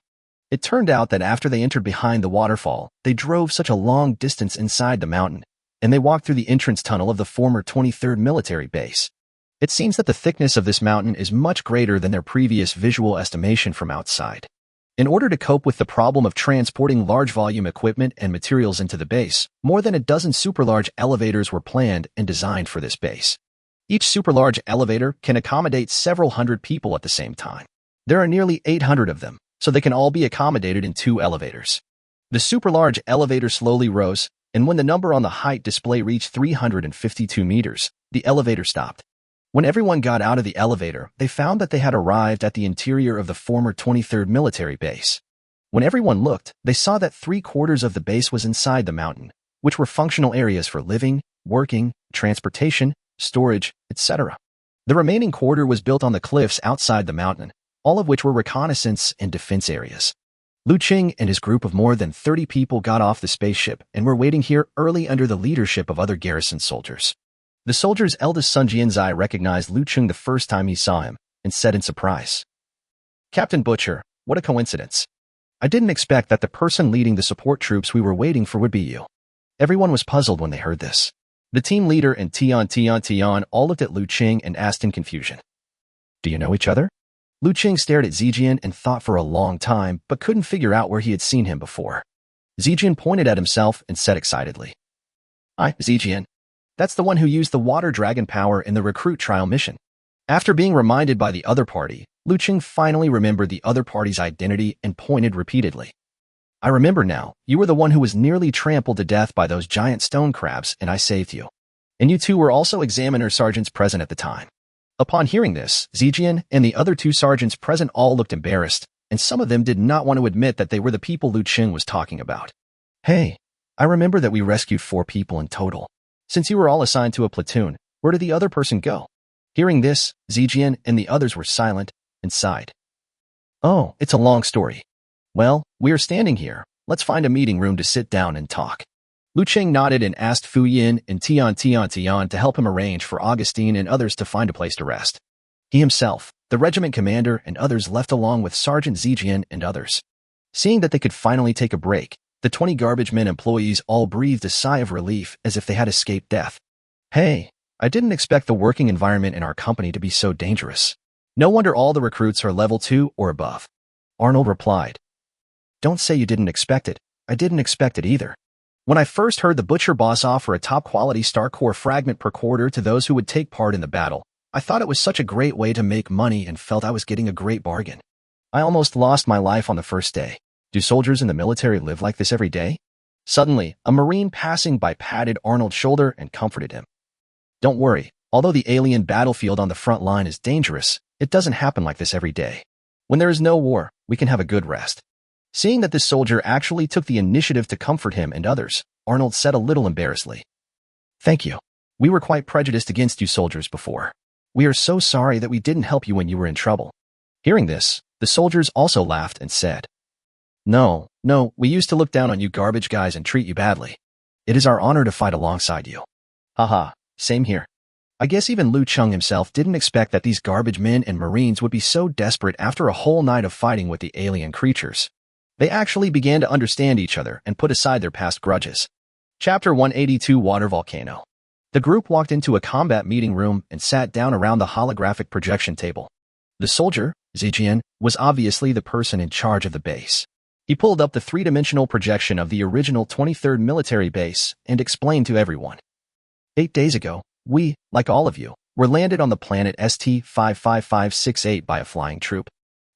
It turned out that after they entered behind the waterfall, they drove such a long distance inside the mountain, and they walked through the entrance tunnel of the former 23rd military base. It seems that the thickness of this mountain is much greater than their previous visual estimation from outside. In order to cope with the problem of transporting large volume equipment and materials into the base, more than a dozen super-large elevators were planned and designed for this base. Each super-large elevator can accommodate several hundred people at the same time. There are nearly 800 of them, so they can all be accommodated in 2 elevators. The super-large elevator slowly rose, and when the number on the height display reached 352 meters, the elevator stopped. When everyone got out of the elevator, they found that they had arrived at the interior of the former 23rd military base. When everyone looked, they saw that 3/4 of the base was inside the mountain, which were functional areas for living, working, transportation, storage, etc. The remaining quarter was built on the cliffs outside the mountain, all of which were reconnaissance and defense areas. Liu Cheng and his group of more than 30 people got off the spaceship and were waiting here early under the leadership of other garrison soldiers. The soldier's eldest son Jianzai recognized Liu Cheng the first time he saw him and said in surprise, "Captain Butcher, what a coincidence. I didn't expect that the person leading the support troops we were waiting for would be you." Everyone was puzzled when they heard this. The team leader and Tian all looked at Liu Cheng and asked in confusion, "Do you know each other?" Liu Cheng stared at Zijian and thought for a long time, but couldn't figure out where he had seen him before. Zijian pointed at himself and said excitedly, "Hi, Zijian. That's the one who used the water dragon power in the recruit trial mission." After being reminded by the other party, Liu Cheng finally remembered the other party's identity and pointed repeatedly. "I remember now. You were the one who was nearly trampled to death by those giant stone crabs, and I saved you. And you two were also examiner sergeants present at the time." Upon hearing this, Zijian and the other two sergeants present all looked embarrassed, and some of them did not want to admit that they were the people Liu Cheng was talking about. "Hey, I remember that we rescued 4 people in total. Since you were all assigned to a platoon, where did the other person go?" Hearing this, Zijian and the others were silent and sighed. "Oh, it's a long story. Well, we are standing here. Let's find a meeting room to sit down and talk." Liu Cheng nodded and asked Fu Yin and Tian to help him arrange for Augustine and others to find a place to rest. He himself, the regiment commander, and others left along with Sergeant Zijian and others. Seeing that they could finally take a break, the 20 garbage men employees all breathed a sigh of relief as if they had escaped death. "Hey, I didn't expect the working environment in our company to be so dangerous. No wonder all the recruits are level 2 or above." Arnold replied, "Don't say you didn't expect it. I didn't expect it either. When I first heard the Butcher boss offer a top-quality Star Core fragment per quarter to those who would take part in the battle, I thought it was such a great way to make money and felt I was getting a great bargain. I almost lost my life on the first day. Do soldiers in the military live like this every day?" Suddenly, a Marine passing by patted Arnold's shoulder and comforted him. "Don't worry, although the alien battlefield on the front line is dangerous, it doesn't happen like this every day. When there is no war, we can have a good rest." Seeing that this soldier actually took the initiative to comfort him and others, Arnold said a little embarrassedly, "Thank you. We were quite prejudiced against you soldiers before. We are so sorry that we didn't help you when you were in trouble." Hearing this, the soldiers also laughed and said, No, we used to look down on you garbage guys and treat you badly. It is our honor to fight alongside you." "Haha, same here. I guess even Liu Cheng himself didn't expect that these garbage men and Marines would be so desperate after a whole night of fighting with the alien creatures. They actually began to understand each other and put aside their past grudges. Chapter 182 Water Volcano. The group walked into a combat meeting room and sat down around the holographic projection table. The soldier, Zijian, was obviously the person in charge of the base. He pulled up the 3-dimensional projection of the original 23rd military base and explained to everyone. 8 days ago, we, like all of you, were landed on the planet ST-55568 by a flying troop.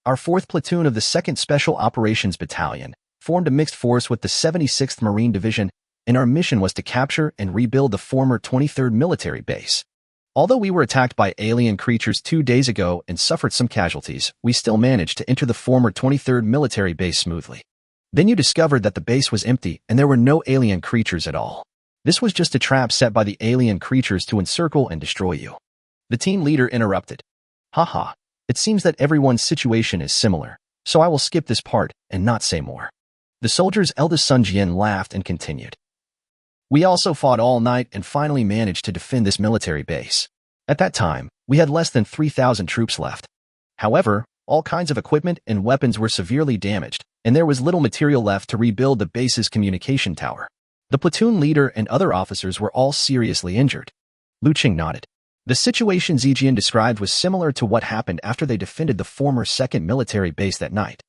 Our 4th platoon of the 2nd Special Operations Battalion formed a mixed force with the 76th Marine Division, and our mission was to capture and rebuild the former 23rd military base. Although we were attacked by alien creatures 2 days ago and suffered some casualties, we still managed to enter the former 23rd military base smoothly. Then you discovered that the base was empty and there were no alien creatures at all. This was just a trap set by the alien creatures to encircle and destroy you." The team leader interrupted. "Haha. It seems that everyone's situation is similar, so I will skip this part and not say more." The soldier's eldest son Jian laughed and continued. "We also fought all night and finally managed to defend this military base. At that time, we had less than 3,000 troops left. However, all kinds of equipment and weapons were severely damaged, and there was little material left to rebuild the base's communication tower. The platoon leader and other officers were all seriously injured." Liu Cheng nodded. The situation Zijian described was similar to what happened after they defended the former 2nd military base that night.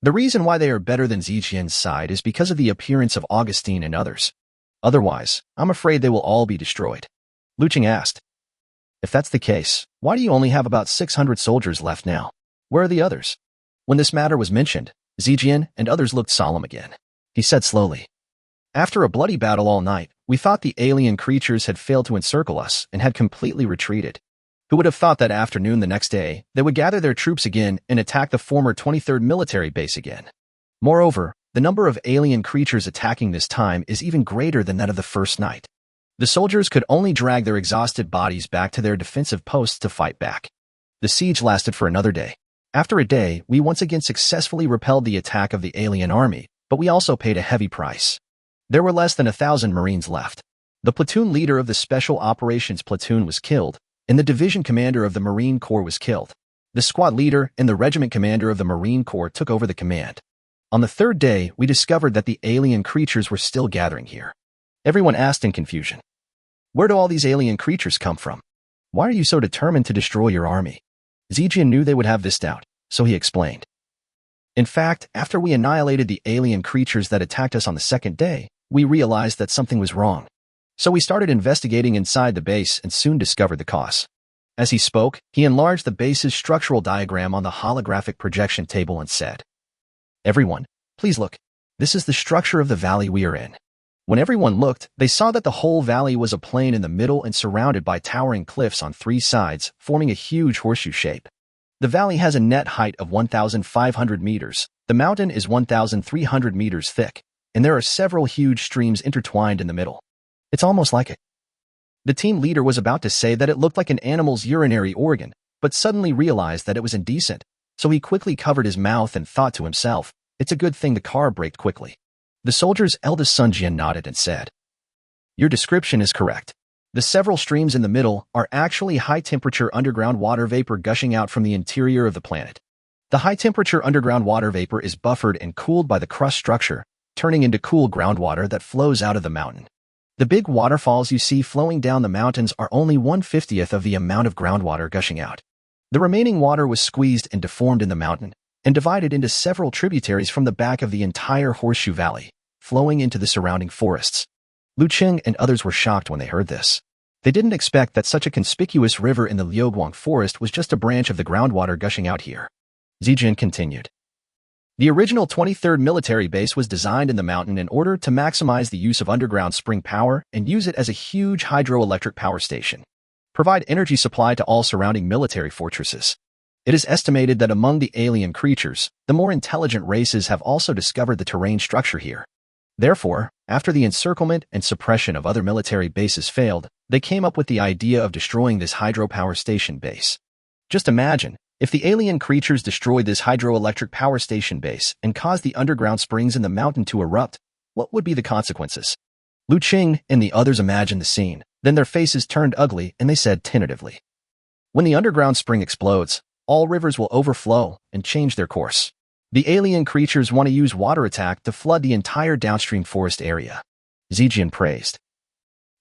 The reason why they are better than Zijian's side is because of the appearance of Augustine and others. Otherwise, I'm afraid they will all be destroyed. Liu Cheng asked, "If that's the case, why do you only have about 600 soldiers left now? Where are the others?" When this matter was mentioned, Zijian and others looked solemn again. He said slowly, "After a bloody battle all night, we thought the alien creatures had failed to encircle us and had completely retreated. Who would have thought that afternoon the next day, they would gather their troops again and attack the former 23rd military base again? Moreover, the number of alien creatures attacking this time is even greater than that of the first night. The soldiers could only drag their exhausted bodies back to their defensive posts to fight back. The siege lasted for another day. After a day, we once again successfully repelled the attack of the alien army, but we also paid a heavy price. There were less than 1,000 Marines left. The platoon leader of the Special Operations Platoon was killed, and the division commander of the Marine Corps was killed. The squad leader and the regiment commander of the Marine Corps took over the command. On the 3rd day, we discovered that the alien creatures were still gathering here." Everyone asked in confusion, "Where do all these alien creatures come from? Why are you so determined to destroy your army?" Zijian knew they would have this doubt, so he explained. In fact, after we annihilated the alien creatures that attacked us on the second day, we realized that something was wrong. So we started investigating inside the base and soon discovered the cause. As he spoke, he enlarged the base's structural diagram on the holographic projection table and said, "Everyone, please look. This is the structure of the valley we are in." When everyone looked, they saw that the whole valley was a plain in the middle and surrounded by towering cliffs on three sides, forming a huge horseshoe shape. The valley has a net height of 1,500 meters, the mountain is 1,300 meters thick, and there are several huge streams intertwined in the middle. It's almost like it. The team leader was about to say that it looked like an animal's urinary organ, but suddenly realized that it was indecent, so he quickly covered his mouth and thought to himself, "It's a good thing the car braked quickly." The soldier's eldest son Jian nodded and said, "Your description is correct. The several streams in the middle are actually high-temperature underground water vapor gushing out from the interior of the planet. The high-temperature underground water vapor is buffered and cooled by the crust structure, turning into cool groundwater that flows out of the mountain. The big waterfalls you see flowing down the mountains are only 1/50th of the amount of groundwater gushing out. The remaining water was squeezed and deformed in the mountain and divided into several tributaries from the back of the entire Horseshoe Valley, flowing into the surrounding forests." Liu Cheng and others were shocked when they heard this. They didn't expect that such a conspicuous river in the Liuguang forest was just a branch of the groundwater gushing out here. Zijian continued. The original 23rd military base was designed in the mountain in order to maximize the use of underground spring power and use it as a huge hydroelectric power station. Provide energy supply to all surrounding military fortresses. It is estimated that among the alien creatures, the more intelligent races have also discovered the terrain structure here. Therefore, after the encirclement and suppression of other military bases failed, they came up with the idea of destroying this hydropower station base. Just imagine, if the alien creatures destroyed this hydroelectric power station base and caused the underground springs in the mountain to erupt, what would be the consequences? Liu Cheng and the others imagined the scene, then their faces turned ugly and they said tentatively, "When the underground spring explodes, all rivers will overflow and change their course. The alien creatures want to use water attack to flood the entire downstream forest area." Zijian praised.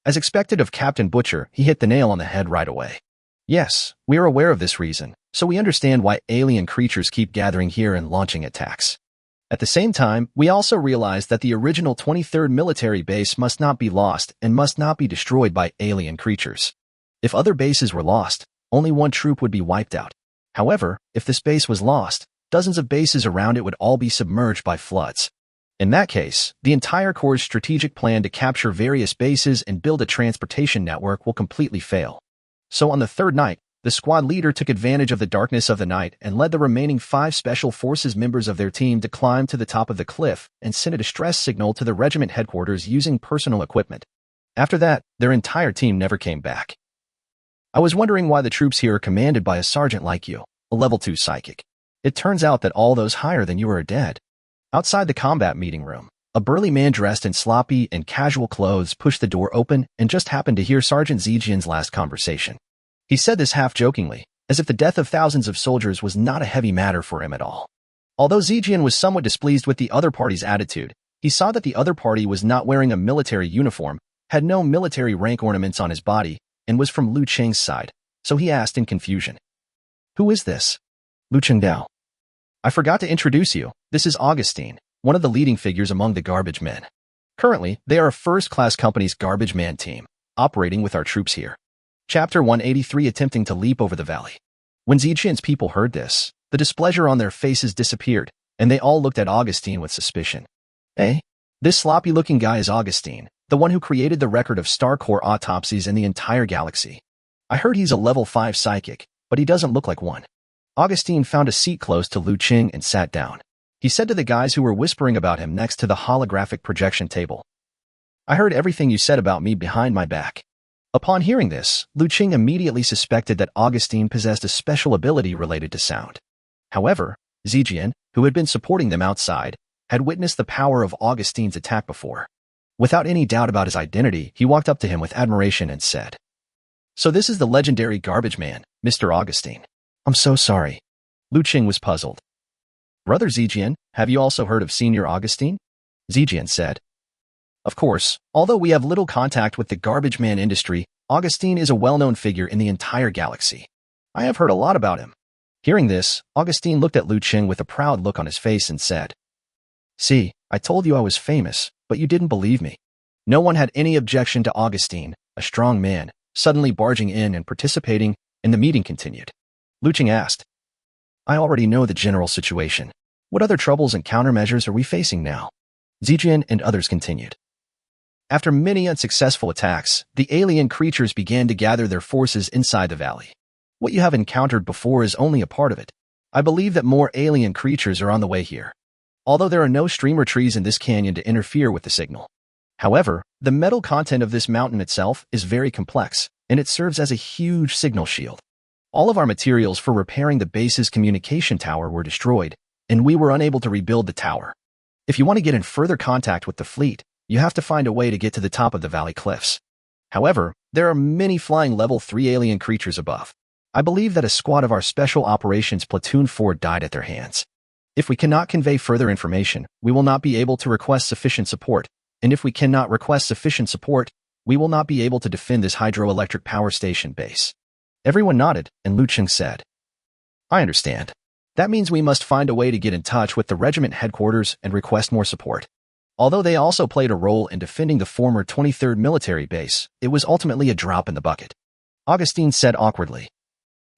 As expected of Captain Butcher, he hit the nail on the head right away. "Yes, we are aware of this reason, so we understand why alien creatures keep gathering here and launching attacks. At the same time, we also realize that the original 23rd military base must not be lost and must not be destroyed by alien creatures. If other bases were lost, only one troop would be wiped out. However, if this base was lost, dozens of bases around it would all be submerged by floods. In that case, the entire Corps' strategic plan to capture various bases and build a transportation network will completely fail. So on the third night, the squad leader took advantage of the darkness of the night and led the remaining 5 Special Forces members of their team to climb to the top of the cliff and send a distress signal to the regiment headquarters using personal equipment. After that, their entire team never came back. I was wondering why the troops here are commanded by a sergeant like you, a level 2 psychic. It turns out that all those higher than you are dead." Outside the combat meeting room, a burly man dressed in sloppy and casual clothes pushed the door open and just happened to hear Sergeant Zijian's last conversation. He said this half-jokingly, as if the death of thousands of soldiers was not a heavy matter for him at all. Although Zijian was somewhat displeased with the other party's attitude, he saw that the other party was not wearing a military uniform, had no military rank ornaments on his body, and was from Liu Cheng's side, so he asked in confusion, "Who is this?" "Liu Cheng Dao. I forgot to introduce you. This is Augustine, one of the leading figures among the garbage men. Currently, they are a first-class company's garbage man team, operating with our troops here." Chapter 183 Attempting to Leap Over the Valley. When Zijian's people heard this, the displeasure on their faces disappeared, and they all looked at Augustine with suspicion. "Eh? This sloppy-looking guy is Augustine, the one who created the record of star core autopsies in the entire galaxy. I heard he's a level 5 psychic, but he doesn't look like one." Augustine found a seat close to Liu Cheng and sat down. He said to the guys who were whispering about him next to the holographic projection table, "I heard everything you said about me behind my back." Upon hearing this, Liu Cheng immediately suspected that Augustine possessed a special ability related to sound. However, Zijian, who had been supporting them outside, had witnessed the power of Augustine's attack before. Without any doubt about his identity, he walked up to him with admiration and said, "So this is the legendary garbage man, Mr. Augustine." "I'm so sorry." Liu Cheng was puzzled. "Brother Zijian, have you also heard of Senior Augustine?" Zijian said. "Of course, although we have little contact with the garbage man industry, Augustine is a well-known figure in the entire galaxy. I have heard a lot about him. Hearing this, Augustine looked at Liu Cheng with a proud look on his face and said, "See, I told you I was famous, but you didn't believe me." No one had any objection to Augustine, a strong man, suddenly barging in and participating, and the meeting continued. Liu Cheng asked, "I already know the general situation. What other troubles and countermeasures are we facing now?" Zijian and others continued. After many unsuccessful attacks, the alien creatures began to gather their forces inside the valley. What you have encountered before is only a part of it. I believe that more alien creatures are on the way here. Although there are no streamer trees in this canyon to interfere with the signal. However, the metal content of this mountain itself is very complex, and it serves as a huge signal shield. All of our materials for repairing the base's communication tower were destroyed, and we were unable to rebuild the tower. If you want to get in further contact with the fleet, you have to find a way to get to the top of the valley cliffs. However, there are many flying level 3 alien creatures above. I believe that a squad of our Special Operations Platoon 4 died at their hands. If we cannot convey further information, we will not be able to request sufficient support, and if we cannot request sufficient support, we will not be able to defend this hydroelectric power station base. Everyone nodded, and Liu Cheng said, "I understand. That means we must find a way to get in touch with the regiment headquarters and request more support." Although they also played a role in defending the former 23rd military base, it was ultimately a drop in the bucket. Augustine said awkwardly,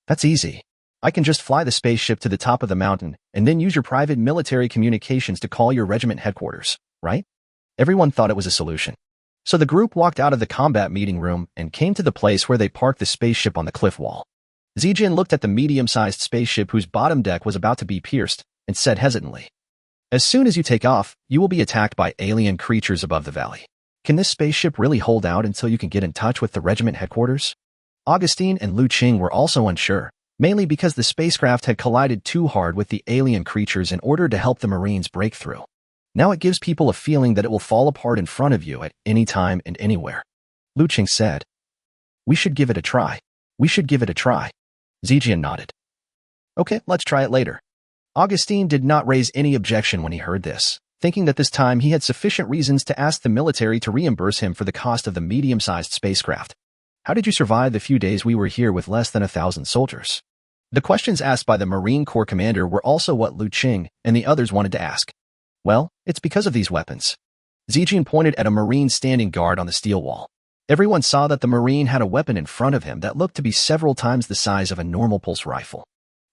"That's easy. I can just fly the spaceship to the top of the mountain and then use your private military communications to call your regiment headquarters, right?" Everyone thought it was a solution. So the group walked out of the combat meeting room and came to the place where they parked the spaceship on the cliff wall. Zijian looked at the medium-sized spaceship whose bottom deck was about to be pierced and said hesitantly, "As soon as you take off, you will be attacked by alien creatures above the valley. Can this spaceship really hold out until you can get in touch with the regiment headquarters?" Augustine and Liu Cheng were also unsure, mainly because the spacecraft had collided too hard with the alien creatures in order to help the Marines break through. Now it gives people a feeling that it will fall apart in front of you at any time and anywhere. Liu Cheng said, "We should give it a try. We should give it a try." Zijian nodded. "Okay, let's try it later." Augustine did not raise any objection when he heard this, thinking that this time he had sufficient reasons to ask the military to reimburse him for the cost of the medium-sized spacecraft. "How did you survive the few days we were here with less than 1,000 soldiers?" The questions asked by the Marine Corps commander were also what Liu Cheng and the others wanted to ask. "Well, it's because of these weapons." Zijian pointed at a Marine standing guard on the steel wall. Everyone saw that the Marine had a weapon in front of him that looked to be several times the size of a normal pulse rifle.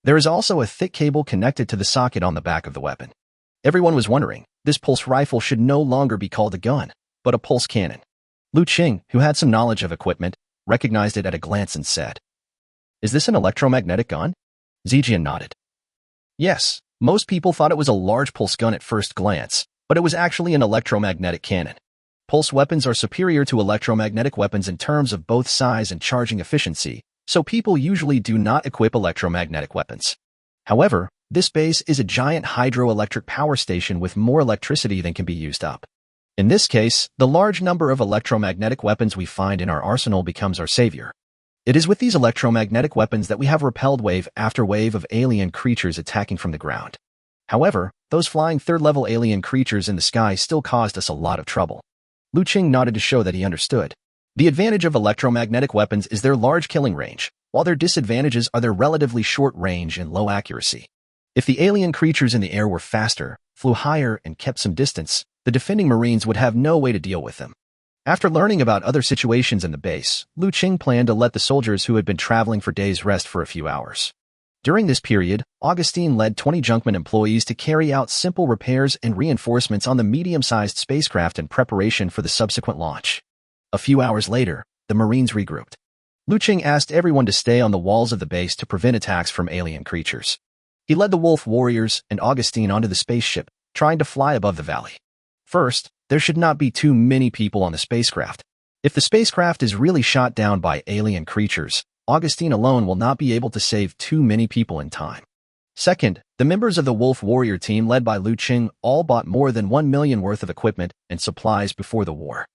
There is also a thick cable connected to the socket on the back of the weapon. Everyone was wondering, this pulse rifle should no longer be called a gun, but a pulse cannon. Liu Cheng, who had some knowledge of equipment, recognized it at a glance and said, "Is this an electromagnetic gun?" Zijian nodded. Yes, most people thought it was a large pulse gun at first glance, but it was actually an electromagnetic cannon. Pulse weapons are superior to electromagnetic weapons in terms of both size and charging efficiency, so people usually do not equip electromagnetic weapons. However, this base is a giant hydroelectric power station with more electricity than can be used up. In this case, the large number of electromagnetic weapons we find in our arsenal becomes our savior. It is with these electromagnetic weapons that we have repelled wave after wave of alien creatures attacking from the ground. However, those flying third-level alien creatures in the sky still caused us a lot of trouble. Liu Cheng nodded to show that he understood. The advantage of electromagnetic weapons is their large killing range, while their disadvantages are their relatively short range and low accuracy. If the alien creatures in the air were faster, flew higher, and kept some distance, the defending Marines would have no way to deal with them. After learning about other situations in the base, Liu Cheng planned to let the soldiers who had been traveling for days rest for a few hours. During this period, Augustine led 20 Junkman employees to carry out simple repairs and reinforcements on the medium-sized spacecraft in preparation for the subsequent launch. A few hours later, the Marines regrouped. Liu Cheng asked everyone to stay on the walls of the base to prevent attacks from alien creatures. He led the Wolf Warriors and Augustine onto the spaceship, trying to fly above the valley. First, there should not be too many people on the spacecraft. If the spacecraft is really shot down by alien creatures, Augustine alone will not be able to save too many people in time. Second, the members of the Wolf Warrior team led by Liu Cheng all bought more than 1 million worth of equipment and supplies before the war.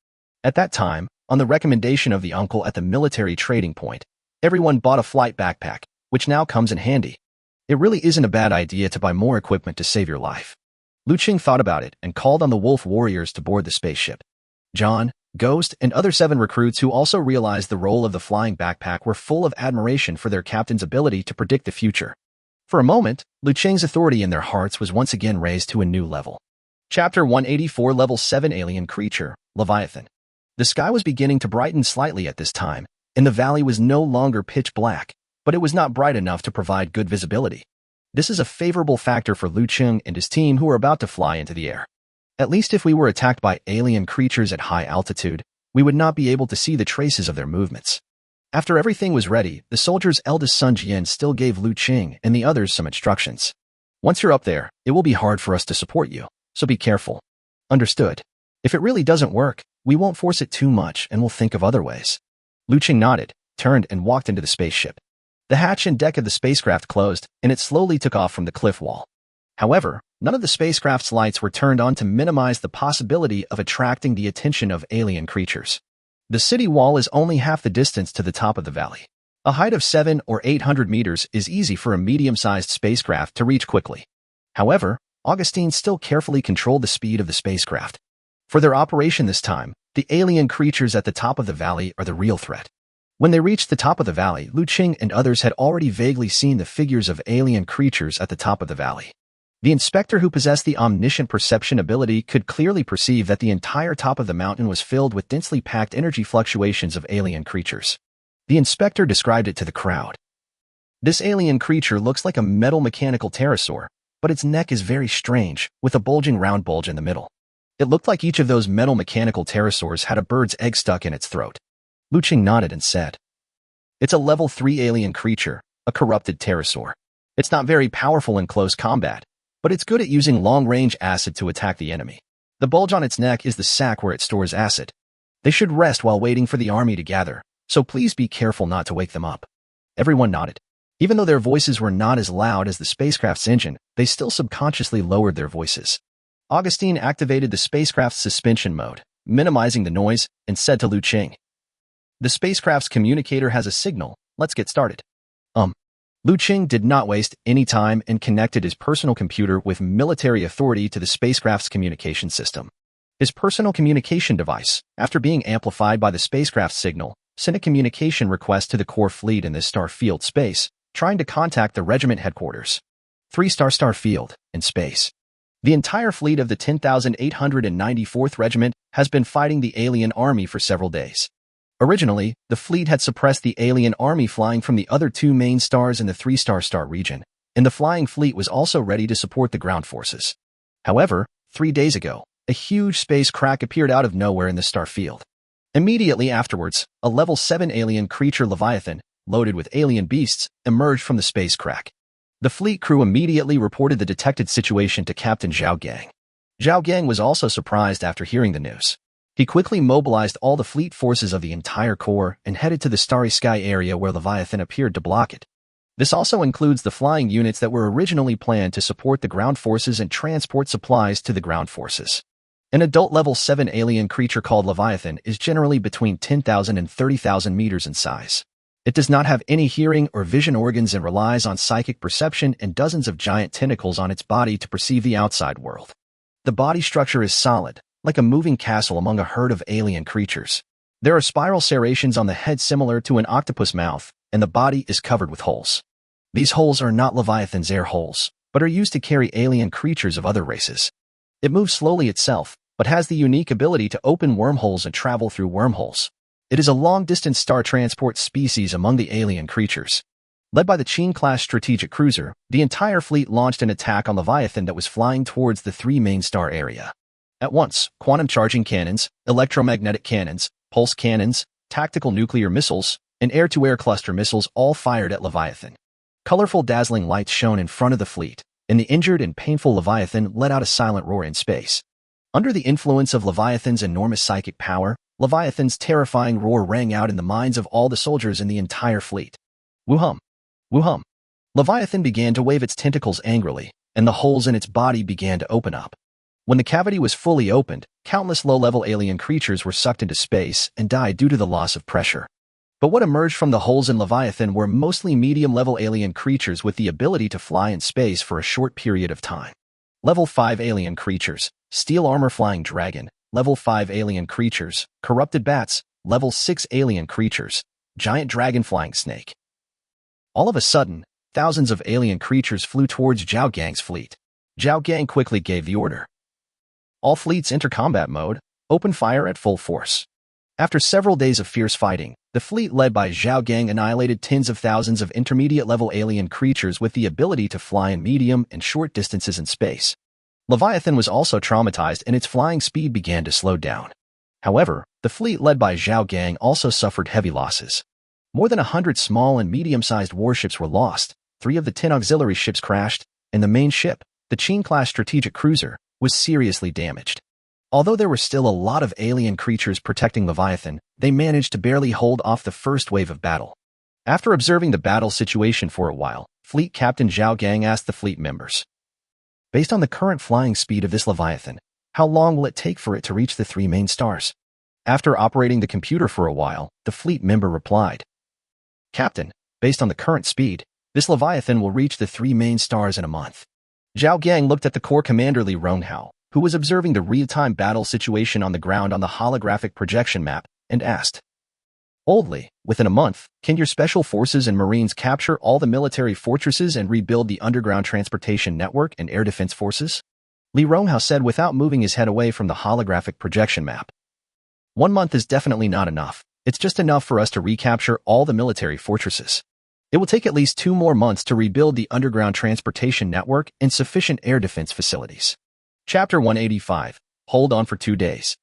At that time, on the recommendation of the uncle at the military trading point, everyone bought a flight backpack, which now comes in handy. It really isn't a bad idea to buy more equipment to save your life. Liu Cheng thought about it and called on the Wolf Warriors to board the spaceship. John, Ghost, and other 7 recruits who also realized the role of the flying backpack were full of admiration for their captain's ability to predict the future. For a moment, Liu Cheng's authority in their hearts was once again raised to a new level. Chapter 184 Level 7 Alien Creature, Leviathan. The sky was beginning to brighten slightly at this time, and the valley was no longer pitch black, but it was not bright enough to provide good visibility. This is a favorable factor for Liu Cheng and his team who are about to fly into the air. At least if we were attacked by alien creatures at high altitude, we would not be able to see the traces of their movements. After everything was ready, the soldier's eldest son Jian still gave Liu Cheng and the others some instructions. Once you're up there, it will be hard for us to support you, so be careful. Understood. If it really doesn't work, we won't force it too much and we'll think of other ways. Liu Cheng nodded, turned and walked into the spaceship. The hatch and deck of the spacecraft closed, and it slowly took off from the cliff wall. However, none of the spacecraft's lights were turned on to minimize the possibility of attracting the attention of alien creatures. The city wall is only half the distance to the top of the valley. A height of 700 or 800 meters is easy for a medium-sized spacecraft to reach quickly. However, Augustine still carefully controlled the speed of the spacecraft. For their operation this time, the alien creatures at the top of the valley are the real threat. When they reached the top of the valley, Liu Cheng and others had already vaguely seen the figures of alien creatures at the top of the valley. The inspector who possessed the omniscient perception ability could clearly perceive that the entire top of the mountain was filled with densely packed energy fluctuations of alien creatures. The inspector described it to the crowd. This alien creature looks like a metal mechanical pterosaur, but its neck is very strange, with a bulging round bulge in the middle. It looked like each of those metal mechanical pterosaurs had a bird's egg stuck in its throat. Liu Cheng nodded and said, "It's a level 3 alien creature, a corrupted pterosaur. It's not very powerful in close combat, but it's good at using long-range acid to attack the enemy. The bulge on its neck is the sac where it stores acid. They should rest while waiting for the army to gather, so please be careful not to wake them up." Everyone nodded. Even though their voices were not as loud as the spacecraft's engine, they still subconsciously lowered their voices. Augustine activated the spacecraft's suspension mode, minimizing the noise, and said to Liu Cheng, "The spacecraft's communicator has a signal. Let's get started." Liu Cheng did not waste any time and connected his personal computer with military authority to the spacecraft's communication system. His personal communication device, after being amplified by the spacecraft's signal, sent a communication request to the core fleet in the Starfield space, trying to contact the regiment headquarters. 3-star Starfield, in space. The entire fleet of the 10,894th Regiment has been fighting the alien army for several days. Originally, the fleet had suppressed the alien army flying from the other 2 main stars in the 3-star star region, and the flying fleet was also ready to support the ground forces. However, 3 days ago, a huge space crack appeared out of nowhere in the star field. Immediately afterwards, a level 7 alien creature Leviathan, loaded with alien beasts, emerged from the space crack. The fleet crew immediately reported the detected situation to Captain Zhao Gang. Zhao Gang was also surprised after hearing the news. He quickly mobilized all the fleet forces of the entire corps and headed to the starry sky area where Leviathan appeared to block it. This also includes the flying units that were originally planned to support the ground forces and transport supplies to the ground forces. An adult level 7 alien creature called Leviathan is generally between 10,000 and 30,000 meters in size. It does not have any hearing or vision organs and relies on psychic perception and dozens of giant tentacles on its body to perceive the outside world. The body structure is solid, like a moving castle among a herd of alien creatures. There are spiral serrations on the head similar to an octopus mouth, and the body is covered with holes. These holes are not Leviathan's air holes, but are used to carry alien creatures of other races. It moves slowly itself, but has the unique ability to open wormholes and travel through wormholes. It is a long-distance star transport species among the alien creatures. Led by the Qing-class strategic cruiser, the entire fleet launched an attack on Leviathan that was flying towards the 3 main star area. At once, quantum charging cannons, electromagnetic cannons, pulse cannons, tactical nuclear missiles, and air-to-air cluster missiles all fired at Leviathan. Colorful dazzling lights shone in front of the fleet, and the injured and painful Leviathan let out a silent roar in space. Under the influence of Leviathan's enormous psychic power, Leviathan's terrifying roar rang out in the minds of all the soldiers in the entire fleet. Woo-hum! Woo-hum! Leviathan began to wave its tentacles angrily, and the holes in its body began to open up. When the cavity was fully opened, countless low-level alien creatures were sucked into space and died due to the loss of pressure. But what emerged from the holes in Leviathan were mostly medium-level alien creatures with the ability to fly in space for a short period of time. Level 5 alien creatures, steel armor flying dragon, Level 5 alien creatures, corrupted bats, Level 6 alien creatures, giant dragon flying snake. All of a sudden, thousands of alien creatures flew towards Zhao Gang's fleet. Zhao Gang quickly gave the order. All fleets enter combat mode, open fire at full force. After several days of fierce fighting, the fleet led by Zhao Gang annihilated tens of thousands of intermediate-level alien creatures with the ability to fly in medium and short distances in space. Leviathan was also traumatized and its flying speed began to slow down. However, the fleet led by Zhao Gang also suffered heavy losses. More than 100 small and medium-sized warships were lost, 3 of the 10 auxiliary ships crashed, and the main ship, the Qing-class strategic cruiser, was seriously damaged. Although there were still a lot of alien creatures protecting Leviathan, they managed to barely hold off the first wave of battle. After observing the battle situation for a while, Fleet Captain Zhao Gang asked the fleet members, "Based on the current flying speed of this Leviathan, how long will it take for it to reach the 3 main stars?" After operating the computer for a while, the fleet member replied, "Captain, based on the current speed, this Leviathan will reach the 3 main stars in a month." Zhao Gang looked at the Corps Commander Li Ronghao, who was observing the real-time battle situation on the ground on the holographic projection map, and asked, "Old Li, within a month, can your special forces and Marines capture all the military fortresses and rebuild the underground transportation network and air defense forces?" Li Ronghao said without moving his head away from the holographic projection map. "1 month is definitely not enough. It's just enough for us to recapture all the military fortresses. It will take at least 2 more months to rebuild the underground transportation network and sufficient air defense facilities." Chapter 185. Hold on for 2 days.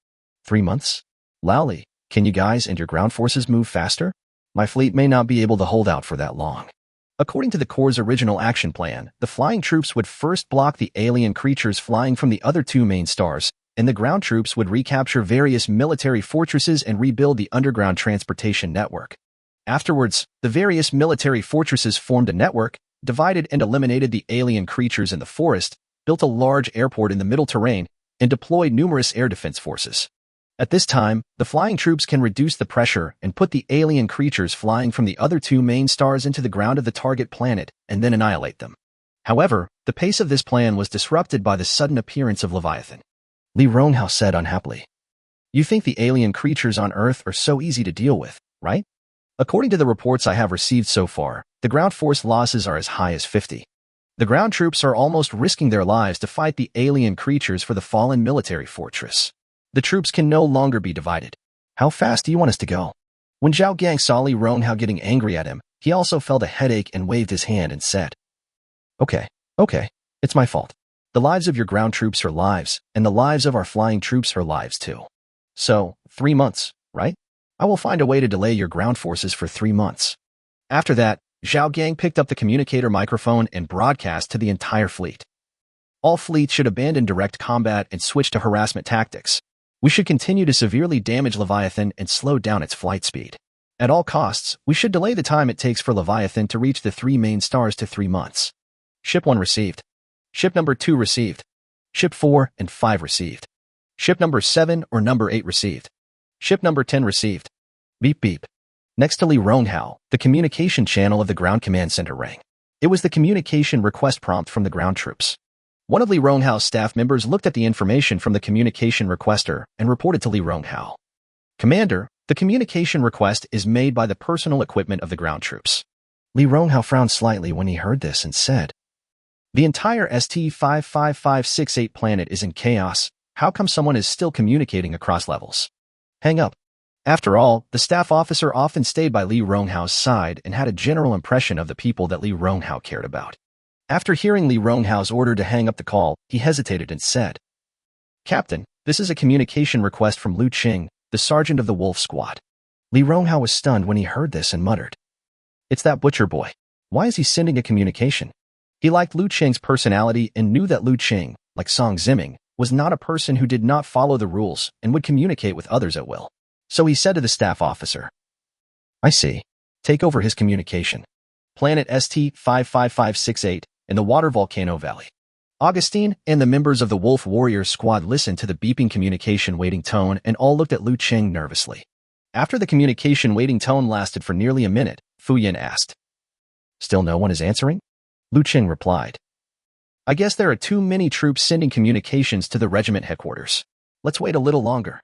3 months? Lowly, can you guys and your ground forces move faster? My fleet may not be able to hold out for that long. According to the Corps' original action plan, the flying troops would first block the alien creatures flying from the other 2 main stars, and the ground troops would recapture various military fortresses and rebuild the underground transportation network. Afterwards, the various military fortresses formed a network, divided and eliminated the alien creatures in the forest, built a large airport in the middle terrain, and deployed numerous air defense forces. At this time, the flying troops can reduce the pressure and put the alien creatures flying from the other 2 main stars into the ground of the target planet and then annihilate them. However, the pace of this plan was disrupted by the sudden appearance of Leviathan. Li Ronghao said unhappily, "You think the alien creatures on Earth are so easy to deal with, right? According to the reports I have received so far, the ground force losses are as high as 50. The ground troops are almost risking their lives to fight the alien creatures for the fallen military fortress. The troops can no longer be divided. How fast do you want us to go?" When Zhao Gang saw Li Ronghao getting angry at him, he also felt a headache and waved his hand and said, Okay, it's my fault. The lives of your ground troops are lives, and the lives of our flying troops are lives too. So, 3 months, right? I will find a way to delay your ground forces for 3 months. After that, Zhao Gang picked up the communicator microphone and broadcast to the entire fleet. All fleets should abandon direct combat and switch to harassment tactics. We should continue to severely damage Leviathan and slow down its flight speed. At all costs, we should delay the time it takes for Leviathan to reach the 3 main stars to 3 months. Ship 1 received. Ship number 2 received. Ship 4 and 5 received. Ship number 7 or number 8 received. Ship number 10 received. Beep beep. Next to Li Ronghao, the communication channel of the ground command center rang. It was the communication request prompt from the ground troops. One of Li Ronghao's staff members looked at the information from the communication requester and reported to Li Ronghao. "Commander, the communication request is made by the personal equipment of the ground troops." Li Ronghao frowned slightly when he heard this and said, "The entire ST-55568 planet is in chaos. How come someone is still communicating across levels?" Hang up. After all, the staff officer often stayed by Li Ronghao's side and had a general impression of the people that Li Ronghao cared about. After hearing Li Ronghao's order to hang up the call, he hesitated and said, "Captain, this is a communication request from Liu Cheng, the sergeant of the Wolf Squad." Li Ronghao was stunned when he heard this and muttered, "It's that butcher boy. Why is he sending a communication?" He liked Liu Cheng's personality and knew that Liu Cheng, like Song Ziming, was not a person who did not follow the rules and would communicate with others at will. So he said to the staff officer, "I see. Take over his communication. Planet ST-55568 in the Water Volcano Valley." Augustine and the members of the Wolf Warriors squad listened to the beeping communication waiting tone and all looked at Liu Cheng nervously. After the communication waiting tone lasted for nearly a minute, Fu Yin asked, "Still no one is answering?" Liu Cheng replied, "I guess there are too many troops sending communications to the regiment headquarters. Let's wait a little longer."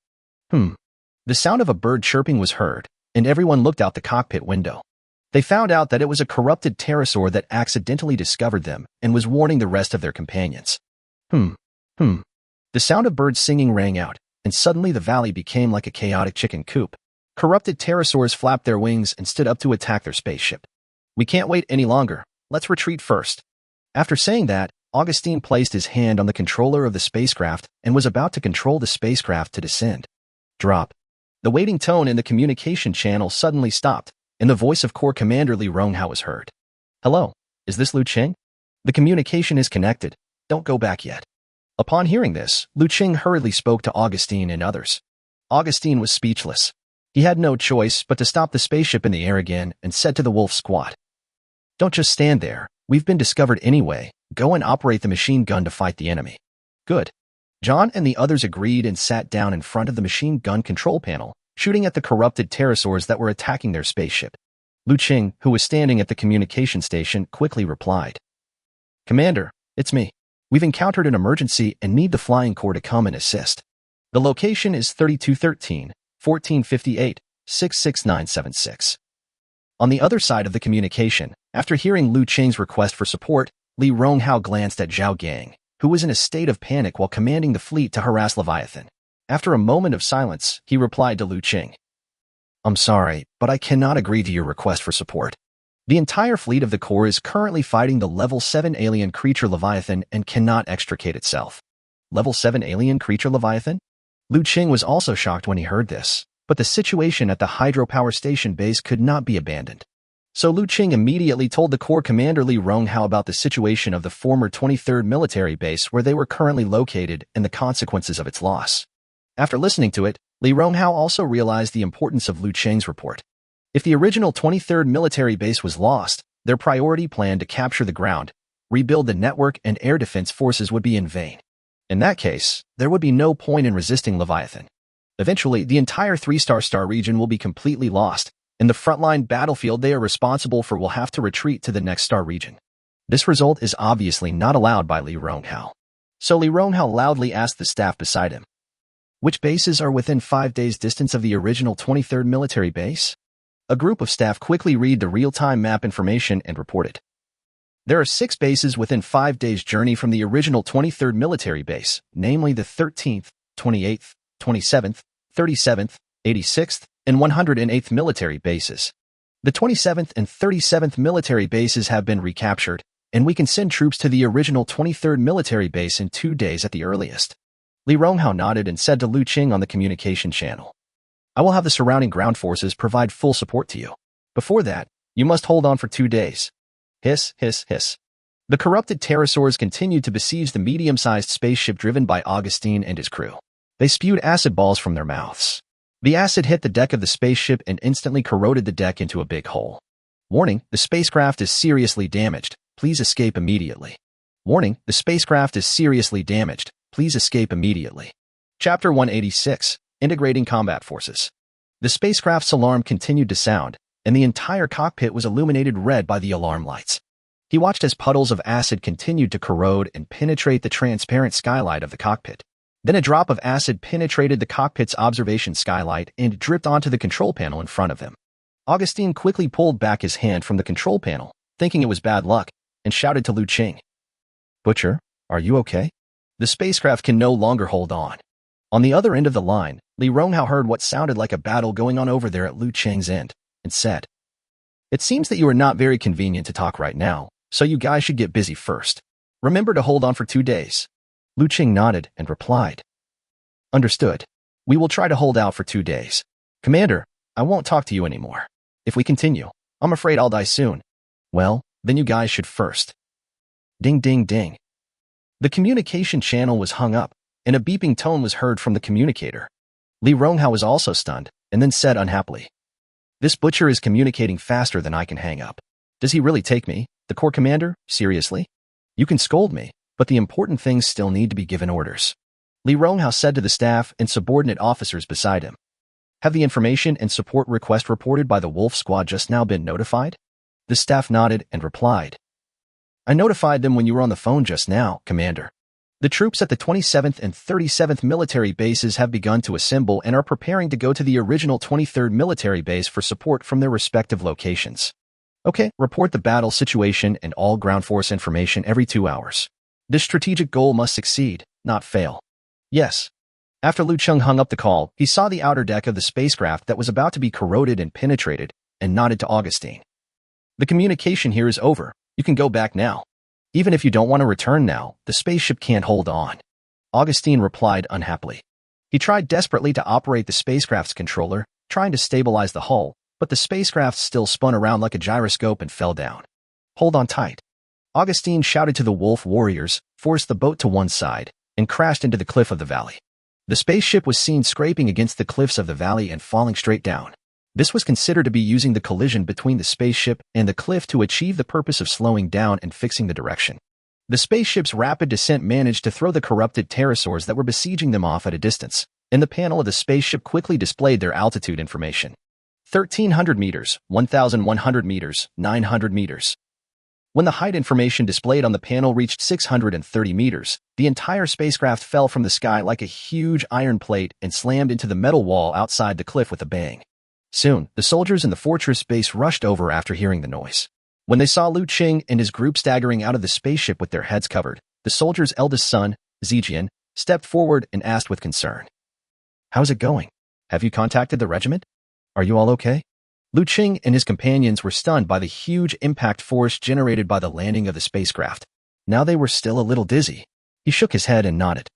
The sound of a bird chirping was heard, and everyone looked out the cockpit window. They found out that it was a corrupted pterosaur that accidentally discovered them and was warning the rest of their companions. Hmm. The sound of birds singing rang out, and suddenly the valley became like a chaotic chicken coop. Corrupted pterosaurs flapped their wings and stood up to attack their spaceship. We can't wait any longer. Let's retreat first. After saying that, Augustine placed his hand on the controller of the spacecraft and was about to control the spacecraft to descend. Drop. The waiting tone in the communication channel suddenly stopped, and the voice of Corps Commander Li Ronghao was heard. Hello, is this Liu Cheng? The communication is connected. Don't go back yet. Upon hearing this, Liu Cheng hurriedly spoke to Augustine and others. Augustine was speechless. He had no choice but to stop the spaceship in the air again and said to the wolf squad, "Don't just stand there. We've been discovered anyway. Go and operate the machine gun to fight the enemy." Good. John and the others agreed and sat down in front of the machine gun control panel, shooting at the corrupted pterosaurs that were attacking their spaceship. Liu Cheng, who was standing at the communication station, quickly replied, "Commander, it's me. We've encountered an emergency and need the Flying Corps to come and assist. The location is 3213, 1458, 66976. On the other side of the communication, after hearing Liu Cheng's request for support, Li Ronghao glanced at Zhao Gang, who was in a state of panic while commanding the fleet to harass Leviathan. After a moment of silence, he replied to Liu Cheng, "I'm sorry, but I cannot agree to your request for support. The entire fleet of the Corps is currently fighting the Level 7 alien creature Leviathan and cannot extricate itself." Level 7 alien creature Leviathan? Liu Cheng was also shocked when he heard this, but the situation at the hydropower station base could not be abandoned. So Liu Cheng immediately told the Corps Commander Li Ronghao about the situation of the former 23rd military base where they were currently located and the consequences of its loss. After listening to it, Li Ronghao also realized the importance of Liu Cheng's report. If the original 23rd military base was lost, their priority plan to capture the ground, rebuild the network and air defense forces would be in vain. In that case, there would be no point in resisting Leviathan. Eventually, the entire 3-star region will be completely lost, and the frontline battlefield they are responsible for will have to retreat to the next star region. This result is obviously not allowed by Li Ronghao. So Li Ronghao loudly asked the staff beside him, "Which bases are within 5 days' distance of the original 23rd military base?" A group of staff quickly read the real-time map information and reported. There are 6 bases within 5 days' journey from the original 23rd military base, namely the 13th, 28th, 27th, 37th, 86th, and 108th military bases. The 27th and 37th military bases have been recaptured, and we can send troops to the original 23rd military base in 2 days at the earliest. Li Ronghao nodded and said to Liu Cheng on the communication channel, "I will have the surrounding ground forces provide full support to you. Before that, you must hold on for 2 days. Hiss, hiss, hiss." The corrupted pterosaurs continued to besiege the medium-sized spaceship driven by Augustine and his crew. They spewed acid balls from their mouths. The acid hit the deck of the spaceship and instantly corroded the deck into a big hole. Warning, the spacecraft is seriously damaged. Please escape immediately. Warning, the spacecraft is seriously damaged. Please escape immediately. Chapter 186. Integrating Combat Forces. The spacecraft's alarm continued to sound, and the entire cockpit was illuminated red by the alarm lights. He watched as puddles of acid continued to corrode and penetrate the transparent skylight of the cockpit. Then a drop of acid penetrated the cockpit's observation skylight and dripped onto the control panel in front of him. Augustine quickly pulled back his hand from the control panel, thinking it was bad luck, and shouted to Liu Cheng, "Butcher, are you okay? The spacecraft can no longer hold on." On the other end of the line, Li Ronghao heard what sounded like a battle going on over there at Liu Cheng's end, and said, "It seems that you are not very convenient to talk right now, so you guys should get busy first. Remember to hold on for 2 days. Liu Cheng nodded and replied, "Understood. We will try to hold out for 2 days. Commander, I won't talk to you anymore. If we continue, I'm afraid I'll die soon. Well, then you guys should first." Ding ding ding. The communication channel was hung up, and a beeping tone was heard from the communicator. Li Ronghao was also stunned, and then said unhappily, "This butcher is communicating faster than I can hang up. Does he really take me, the Corps Commander, seriously? You can scold me, but the important things still need to be given orders." Li Ronghao said to the staff and subordinate officers beside him, "Have the information and support request reported by the Wolf Squad just now been notified?" The staff nodded and replied, "I notified them when you were on the phone just now, Commander. The troops at the 27th and 37th military bases have begun to assemble and are preparing to go to the original 23rd military base for support from their respective locations. Okay, report the battle situation and all ground force information every 2 hours. This strategic goal must succeed, not fail. Yes. After Liu Cheng hung up the call, he saw the outer deck of the spacecraft that was about to be corroded and penetrated, and nodded to Augustine. The communication here is over. You can go back now. Even if you don't want to return now, the spaceship can't hold on. Augustine replied unhappily. He tried desperately to operate the spacecraft's controller, trying to stabilize the hull, but the spacecraft still spun around like a gyroscope and fell down. Hold on tight. Augustine shouted to the wolf warriors, forced the boat to one side, and crashed into the cliff of the valley. The spaceship was seen scraping against the cliffs of the valley and falling straight down. This was considered to be using the collision between the spaceship and the cliff to achieve the purpose of slowing down and fixing the direction. The spaceship's rapid descent managed to throw the corrupted pterosaurs that were besieging them off at a distance, and the panel of the spaceship quickly displayed their altitude information. 1,300 meters, 1,100 meters, 900 meters. When the height information displayed on the panel reached 630 meters, the entire spacecraft fell from the sky like a huge iron plate and slammed into the metal wall outside the cliff with a bang. Soon, the soldiers in the fortress base rushed over after hearing the noise. When they saw Liu Cheng and his group staggering out of the spaceship with their heads covered, the soldier's eldest son, Zijian, stepped forward and asked with concern. "How's it going? Have you contacted the regiment? Are you all okay?" Liu Cheng and his companions were stunned by the huge impact force generated by the landing of the spacecraft. Now they were still a little dizzy. He shook his head and nodded.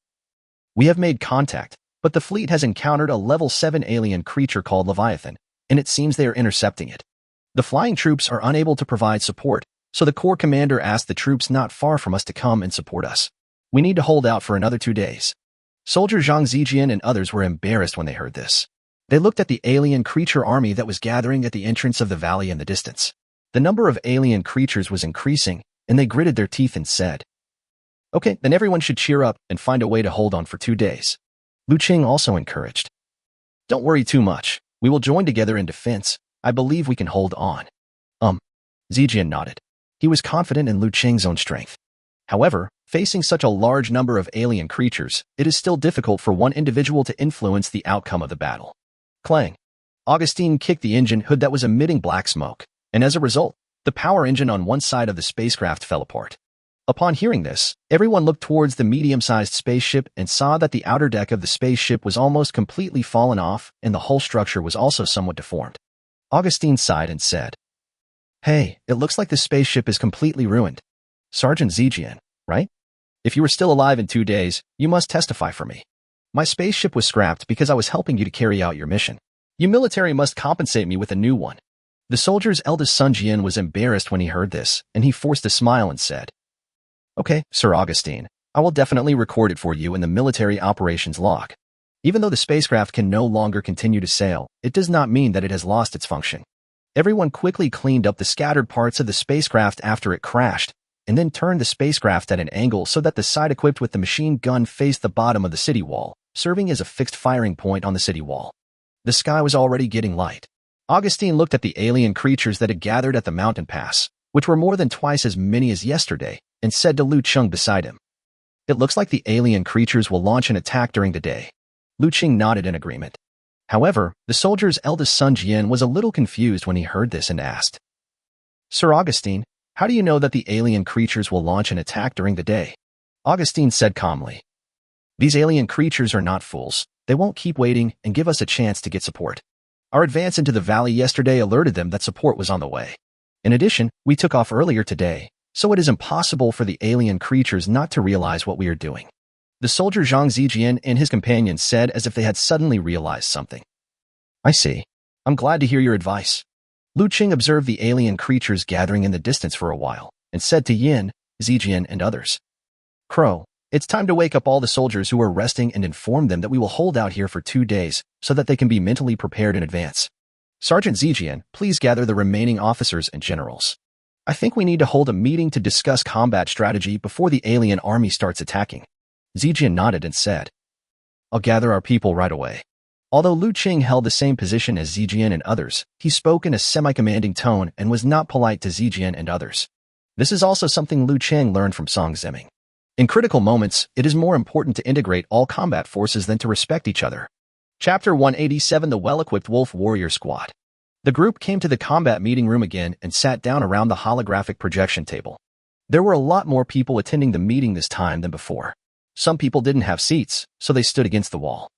"We have made contact, but the fleet has encountered a level 7 alien creature called Leviathan, and it seems they are intercepting it. The flying troops are unable to provide support, so the Corps commander asked the troops not far from us to come and support us. We need to hold out for another 2 days." Soldier Zhang Zijian and others were embarrassed when they heard this. They looked at the alien creature army that was gathering at the entrance of the valley in the distance. The number of alien creatures was increasing, and they gritted their teeth and said, "Okay, then everyone should cheer up and find a way to hold on for 2 days." Liu Cheng also encouraged. "Don't worry too much. We will join together in defense. I believe we can hold on." Zijian nodded. He was confident in Liu Cheng's own strength. However, facing such a large number of alien creatures, it is still difficult for one individual to influence the outcome of the battle. Clang. Augustine kicked the engine hood that was emitting black smoke, and as a result, the power engine on one side of the spacecraft fell apart. Upon hearing this, everyone looked towards the medium-sized spaceship and saw that the outer deck of the spaceship was almost completely fallen off and the whole structure was also somewhat deformed. Augustine sighed and said, "Hey, it looks like the spaceship is completely ruined. Sergeant Zijian, right? If you were still alive in 2 days, you must testify for me. My spaceship was scrapped because I was helping you to carry out your mission. You military must compensate me with a new one." The soldier's eldest son Jian was embarrassed when he heard this, and he forced a smile and said, "Okay, Sir Augustine, I will definitely record it for you in the military operations log. Even though the spacecraft can no longer continue to sail, it does not mean that it has lost its function." Everyone quickly cleaned up the scattered parts of the spacecraft after it crashed, and then turned the spacecraft at an angle so that the side equipped with the machine gun faced the bottom of the city wall, serving as a fixed firing point on the city wall. The sky was already getting light. Augustine looked at the alien creatures that had gathered at the mountain pass, which were more than twice as many as yesterday, and said to Liu Cheng beside him, "It looks like the alien creatures will launch an attack during the day." Liu Cheng nodded in agreement. However, the soldier's eldest son Jian was a little confused when he heard this and asked, "Sir Augustine, how do you know that the alien creatures will launch an attack during the day?" Augustine said calmly, "These alien creatures are not fools. They won't keep waiting and give us a chance to get support. Our advance into the valley yesterday alerted them that support was on the way. In addition, we took off earlier today, so it is impossible for the alien creatures not to realize what we are doing." The soldier Zhang Zijian and his companions said as if they had suddenly realized something. "I see. I'm glad to hear your advice." Liu Cheng observed the alien creatures gathering in the distance for a while, and said to Yin, Zijian, and others, "Crow, it's time to wake up all the soldiers who are resting and inform them that we will hold out here for 2 days so that they can be mentally prepared in advance. Sergeant Zijian, please gather the remaining officers and generals. I think we need to hold a meeting to discuss combat strategy before the alien army starts attacking." Zijian nodded and said, "I'll gather our people right away." Although Liu Cheng held the same position as Zijian and others, he spoke in a semi-commanding tone and was not polite to Zijian and others. This is also something Liu Cheng learned from Song Ziming. In critical moments, it is more important to integrate all combat forces than to respect each other. Chapter 187: The Well-Equipped Wolf Warrior Squad. The group came to the combat meeting room again and sat down around the holographic projection table. There were a lot more people attending the meeting this time than before. Some people didn't have seats, so they stood against the wall.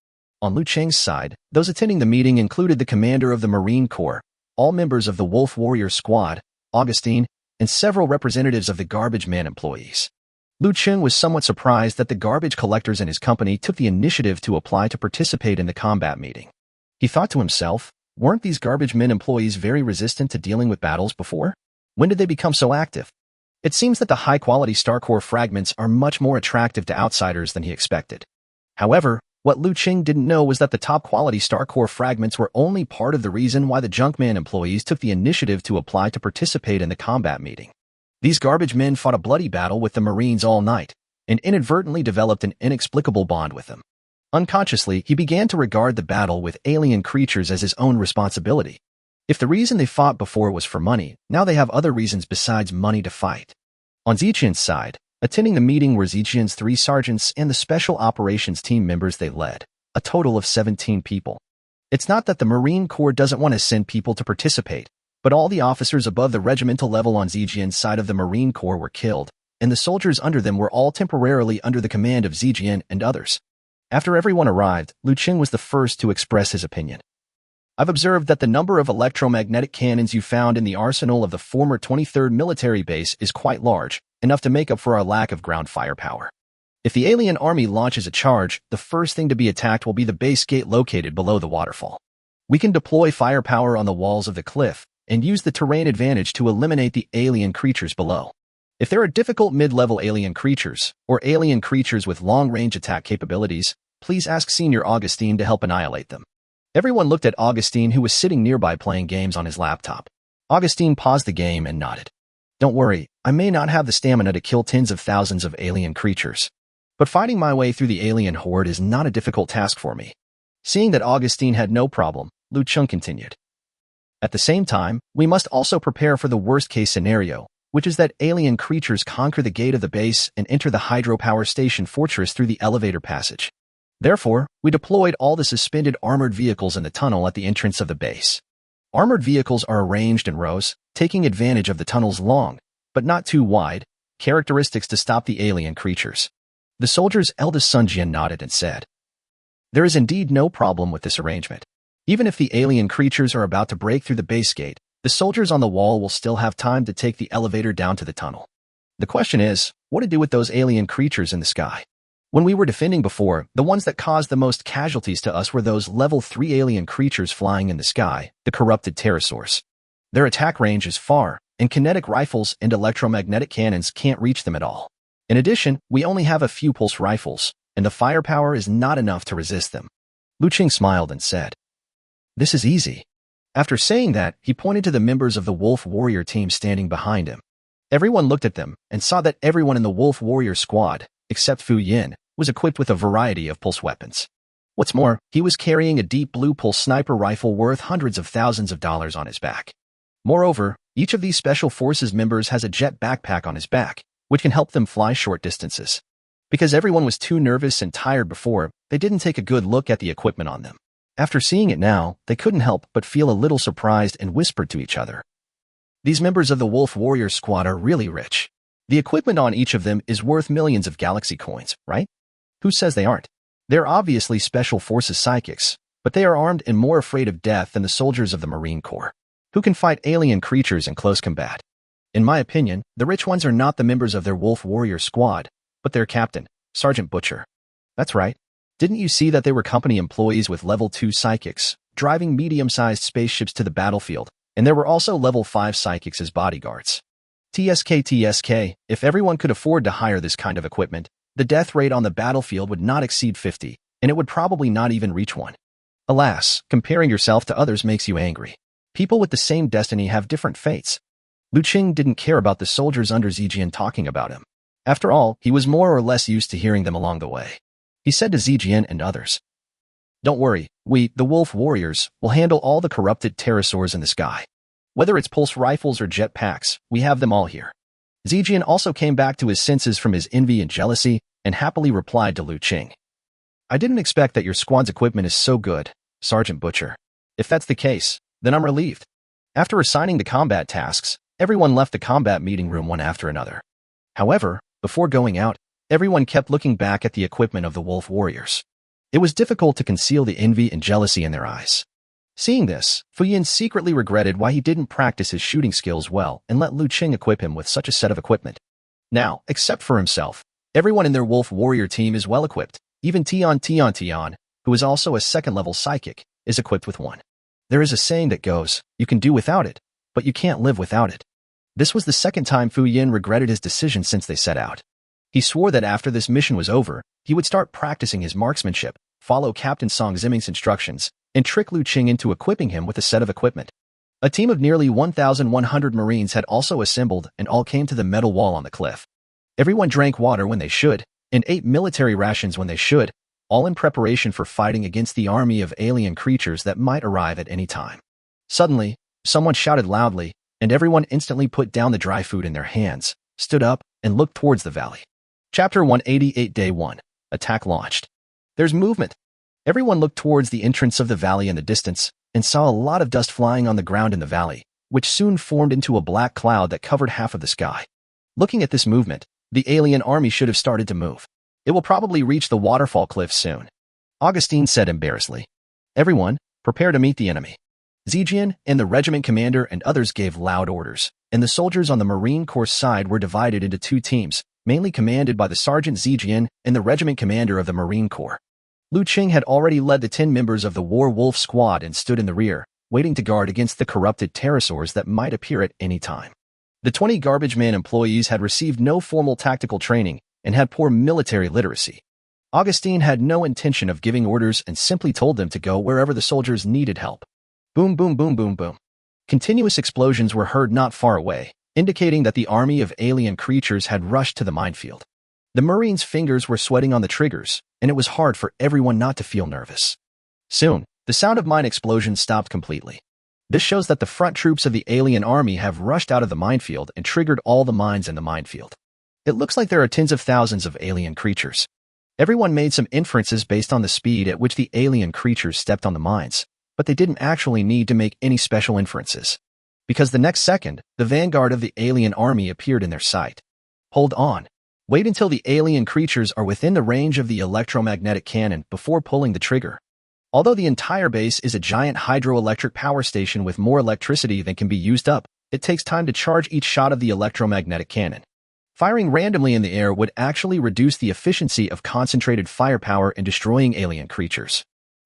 On Liu Cheng's side, those attending the meeting included the commander of the Marine Corps, all members of the Wolf Warrior Squad, Augustine, and several representatives of the Garbage Man employees. Liu Cheng was somewhat surprised that the garbage collectors in his company took the initiative to apply to participate in the combat meeting. He thought to himself, weren't these Garbage Men employees very resistant to dealing with battles before? When did they become so active? It seems that the high-quality star core fragments are much more attractive to outsiders than he expected. However, what Liu Cheng didn't know was that the top-quality star core fragments were only part of the reason why the Junkman employees took the initiative to apply to participate in the combat meeting. These Garbage Men fought a bloody battle with the Marines all night, and inadvertently developed an inexplicable bond with them. Unconsciously, he began to regard the battle with alien creatures as his own responsibility. If the reason they fought before was for money, now they have other reasons besides money to fight. On Ziqian's side, attending the meeting were Ziqian's 3 sergeants and the special operations team members they led, a total of 17 people. It's not that the Marine Corps doesn't want to send people to participate, but all the officers above the regimental level on Ziqian's side of the Marine Corps were killed, and the soldiers under them were all temporarily under the command of Ziqian and others. After everyone arrived, Liu Cheng was the first to express his opinion. I've observed that the number of electromagnetic cannons you found in the arsenal of the former 23rd military base is quite large, enough to make up for our lack of ground firepower. If the alien army launches a charge, the first thing to be attacked will be the base gate located below the waterfall. We can deploy firepower on the walls of the cliff and use the terrain advantage to eliminate the alien creatures below. If there are difficult mid-level alien creatures, or alien creatures with long-range attack capabilities, please ask Senior Augustine to help annihilate them. Everyone looked at Augustine, who was sitting nearby playing games on his laptop. Augustine paused the game and nodded. Don't worry, I may not have the stamina to kill tens of thousands of alien creatures, but fighting my way through the alien horde is not a difficult task for me. Seeing that Augustine had no problem, Liu Cheng continued. At the same time, we must also prepare for the worst-case scenario, which is that alien creatures conquer the gate of the base and enter the hydropower station fortress through the elevator passage. Therefore, we deployed all the suspended armored vehicles in the tunnel at the entrance of the base. Armored vehicles are arranged in rows, taking advantage of the tunnel's long, but not too wide, characteristics to stop the alien creatures. The soldier's eldest son Jian nodded and said, there is indeed no problem with this arrangement. Even if the alien creatures are about to break through the base gate, the soldiers on the wall will still have time to take the elevator down to the tunnel. The question is, what to do with those alien creatures in the sky? When we were defending before, the ones that caused the most casualties to us were those level 3 alien creatures flying in the sky, the corrupted pterosaurs. Their attack range is far, and kinetic rifles and electromagnetic cannons can't reach them at all. In addition, we only have a few pulse rifles, and the firepower is not enough to resist them. Liu Cheng smiled and said, this is easy. After saying that, he pointed to the members of the Wolf Warrior team standing behind him. Everyone looked at them and saw that everyone in the Wolf Warrior squad, except Fu Yin, was equipped with a variety of pulse weapons. What's more, he was carrying a deep blue pulse sniper rifle worth hundreds of thousands of dollars on his back. Moreover, each of these special forces members has a jet backpack on his back, which can help them fly short distances. Because everyone was too nervous and tired before, they didn't take a good look at the equipment on them. After seeing it now, they couldn't help but feel a little surprised and whispered to each other. These members of the Wolf Warrior squad are really rich. The equipment on each of them is worth millions of galaxy coins, right? Who says they aren't? They're obviously special forces psychics, but they are armed and more afraid of death than the soldiers of the Marine Corps, who can fight alien creatures in close combat. In my opinion, the rich ones are not the members of their Wolf Warrior squad, but their captain, Sergeant Butcher. That's right. Didn't you see that they were company employees with level 2 psychics, driving medium-sized spaceships to the battlefield, and there were also level 5 psychics as bodyguards. TSK, if everyone could afford to hire this kind of equipment, the death rate on the battlefield would not exceed 50, and it would probably not even reach 1. Alas, comparing yourself to others makes you angry. People with the same destiny have different fates. Liu Cheng didn't care about the soldiers under Ziqian talking about him. After all, he was more or less used to hearing them along the way. He said to Ziqian and others, don't worry, we, the Wolf Warriors, will handle all the corrupted pterosaurs in the sky. Whether it's pulse rifles or jet packs, we have them all here. Ziqian also came back to his senses from his envy and jealousy, and happily replied to Liu Cheng. I didn't expect that your squad's equipment is so good, Sergeant Butcher. If that's the case, then I'm relieved. After assigning the combat tasks, everyone left the combat meeting room one after another. However, before going out, everyone kept looking back at the equipment of the wolf warriors. It was difficult to conceal the envy and jealousy in their eyes. Seeing this, Fu Yin secretly regretted why he didn't practice his shooting skills well and let Liu Cheng equip him with such a set of equipment. Now, except for himself, everyone in their wolf warrior team is well equipped. Even Tian, who is also a second-level psychic, is equipped with one. There is a saying that goes, you can do without it, but you can't live without it. This was the second time Fu Yin regretted his decision since they set out. He swore that after this mission was over, he would start practicing his marksmanship, follow Captain Song Ziming's instructions, and trick Liu Cheng into equipping him with a set of equipment. A team of nearly 1,100 Marines had also assembled and all came to the metal wall on the cliff. Everyone drank water when they should, and ate military rations when they should, all in preparation for fighting against the army of alien creatures that might arrive at any time. Suddenly, someone shouted loudly, and everyone instantly put down the dry food in their hands, stood up, and looked towards the valley. Chapter 188 Day 1. Attack launched. There's movement. Everyone looked towards the entrance of the valley in the distance, and saw a lot of dust flying on the ground in the valley, which soon formed into a black cloud that covered half of the sky. Looking at this movement, the alien army should have started to move. It will probably reach the waterfall cliff soon. Augustine said embarrassedly. Everyone, prepare to meet the enemy. Zijian and the regiment commander and others gave loud orders, and the soldiers on the Marine Corps side were divided into two teams, mainly commanded by the Sergeant Zijian and the regiment commander of the Marine Corps. Liu Cheng had already led the 10 members of the War Wolf squad and stood in the rear, waiting to guard against the corrupted pterosaurs that might appear at any time. The 20 garbage man employees had received no formal tactical training and had poor military literacy. Augustine had no intention of giving orders and simply told them to go wherever the soldiers needed help. Boom, boom, boom, boom, boom. Continuous explosions were heard not far away, indicating that the army of alien creatures had rushed to the minefield. The Marines' fingers were sweating on the triggers, and it was hard for everyone not to feel nervous. Soon, the sound of mine explosions stopped completely. This shows that the front troops of the alien army have rushed out of the minefield and triggered all the mines in the minefield. It looks like there are tens of thousands of alien creatures. Everyone made some inferences based on the speed at which the alien creatures stepped on the mines, but they didn't actually need to make any special inferences. Because the next second, the vanguard of the alien army appeared in their sight. Hold on. Wait until the alien creatures are within the range of the electromagnetic cannon before pulling the trigger. Although the entire base is a giant hydroelectric power station with more electricity than can be used up, it takes time to charge each shot of the electromagnetic cannon. Firing randomly in the air would actually reduce the efficiency of concentrated firepower in destroying alien creatures.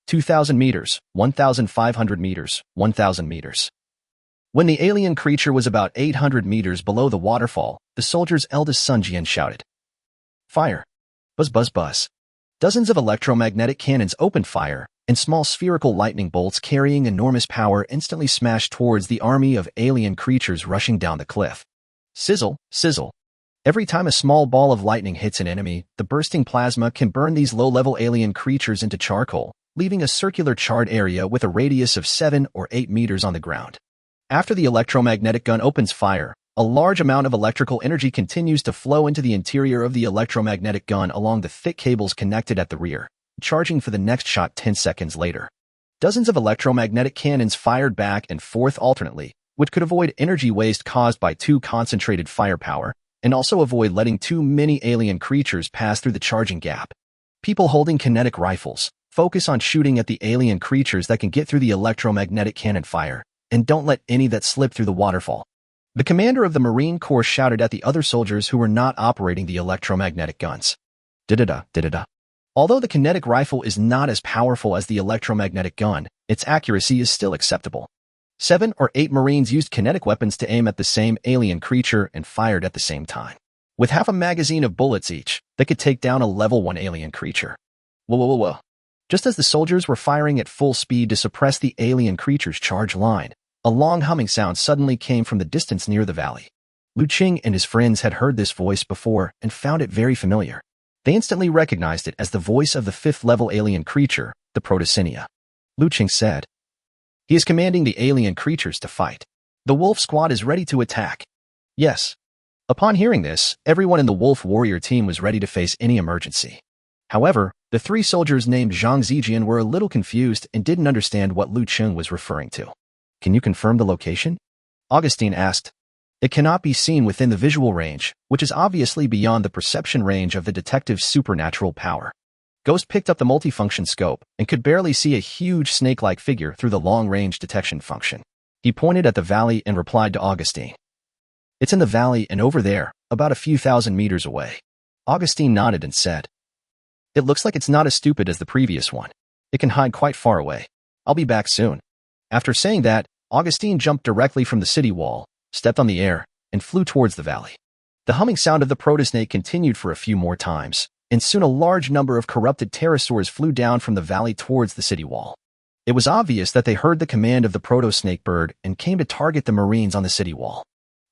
2,000 meters, 1,500 meters, 1,000 meters. When the alien creature was about 800 meters below the waterfall, the soldier's eldest son Jian shouted, "Fire!" Buzz, buzz, buzz. Dozens of electromagnetic cannons opened fire, and small spherical lightning bolts carrying enormous power instantly smashed towards the army of alien creatures rushing down the cliff. Sizzle, sizzle. Every time a small ball of lightning hits an enemy, the bursting plasma can burn these low-level alien creatures into charcoal, leaving a circular charred area with a radius of 7 or 8 meters on the ground. After the electromagnetic gun opens fire, a large amount of electrical energy continues to flow into the interior of the electromagnetic gun along the thick cables connected at the rear, charging for the next shot 10 seconds later. Dozens of electromagnetic cannons fired back and forth alternately, which could avoid energy waste caused by too concentrated firepower, and also avoid letting too many alien creatures pass through the charging gap. People holding kinetic rifles, focus on shooting at the alien creatures that can get through the electromagnetic cannon fire, and don't let any that slip through the waterfall. The commander of the Marine Corps shouted at the other soldiers who were not operating the electromagnetic guns. Da-da-da, da-da-da. Although the kinetic rifle is not as powerful as the electromagnetic gun, its accuracy is still acceptable. 7 or 8 Marines used kinetic weapons to aim at the same alien creature and fired at the same time. With half a magazine of bullets each, they could take down a level 1 alien creature. Whoa, whoa, whoa, whoa. Just as the soldiers were firing at full speed to suppress the alien creature's charge line, a long humming sound suddenly came from the distance near the valley. Liu Cheng and his friends had heard this voice before and found it very familiar. They instantly recognized it as the voice of the 5th-level alien creature, the Protocinia. Liu Cheng said, "He is commanding the alien creatures to fight. The wolf squad is ready to attack." Yes. Upon hearing this, everyone in the wolf warrior team was ready to face any emergency. However, the 3 soldiers named Zhang Zijian were a little confused and didn't understand what Liu Cheng was referring to. Can you confirm the location? Augustine asked. It cannot be seen within the visual range, which is obviously beyond the perception range of the detective's supernatural power. Ghost picked up the multifunction scope and could barely see a huge snake-like figure through the long-range detection function. He pointed at the valley and replied to Augustine. It's in the valley and over there, about a few thousand meters away. Augustine nodded and said, It looks like it's not as stupid as the previous one. It can hide quite far away. I'll be back soon. After saying that, Augustine jumped directly from the city wall, stepped on the air, and flew towards the valley. The humming sound of the protosnake continued for a few more times, and soon a large number of corrupted pterosaurs flew down from the valley towards the city wall. It was obvious that they heard the command of the proto-snake bird and came to target the Marines on the city wall.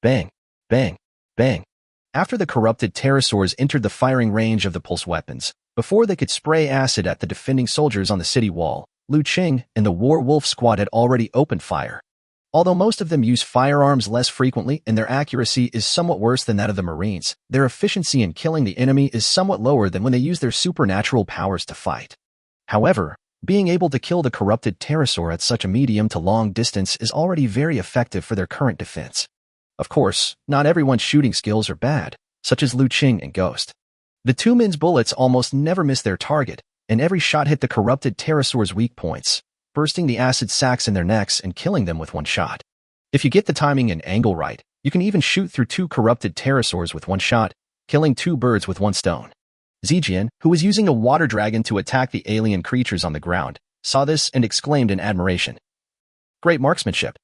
Bang, bang, bang. After the corrupted pterosaurs entered the firing range of the pulse weapons, before they could spray acid at the defending soldiers on the city wall, Liu Cheng and the War Wolf squad had already opened fire. Although most of them use firearms less frequently and their accuracy is somewhat worse than that of the Marines, their efficiency in killing the enemy is somewhat lower than when they use their supernatural powers to fight. However, being able to kill the corrupted pterosaur at such a medium to long distance is already very effective for their current defense. Of course, not everyone's shooting skills are bad, such as Liu Cheng and Ghost. The two men's bullets almost never miss their target, and every shot hit the corrupted pterosaur's weak points, bursting the acid sacs in their necks and killing them with one shot. If you get the timing and angle right, you can even shoot through two corrupted pterosaurs with one shot, killing two birds with one stone. Zijian, who was using a water dragon to attack the alien creatures on the ground, saw this and exclaimed in admiration. Great marksmanship.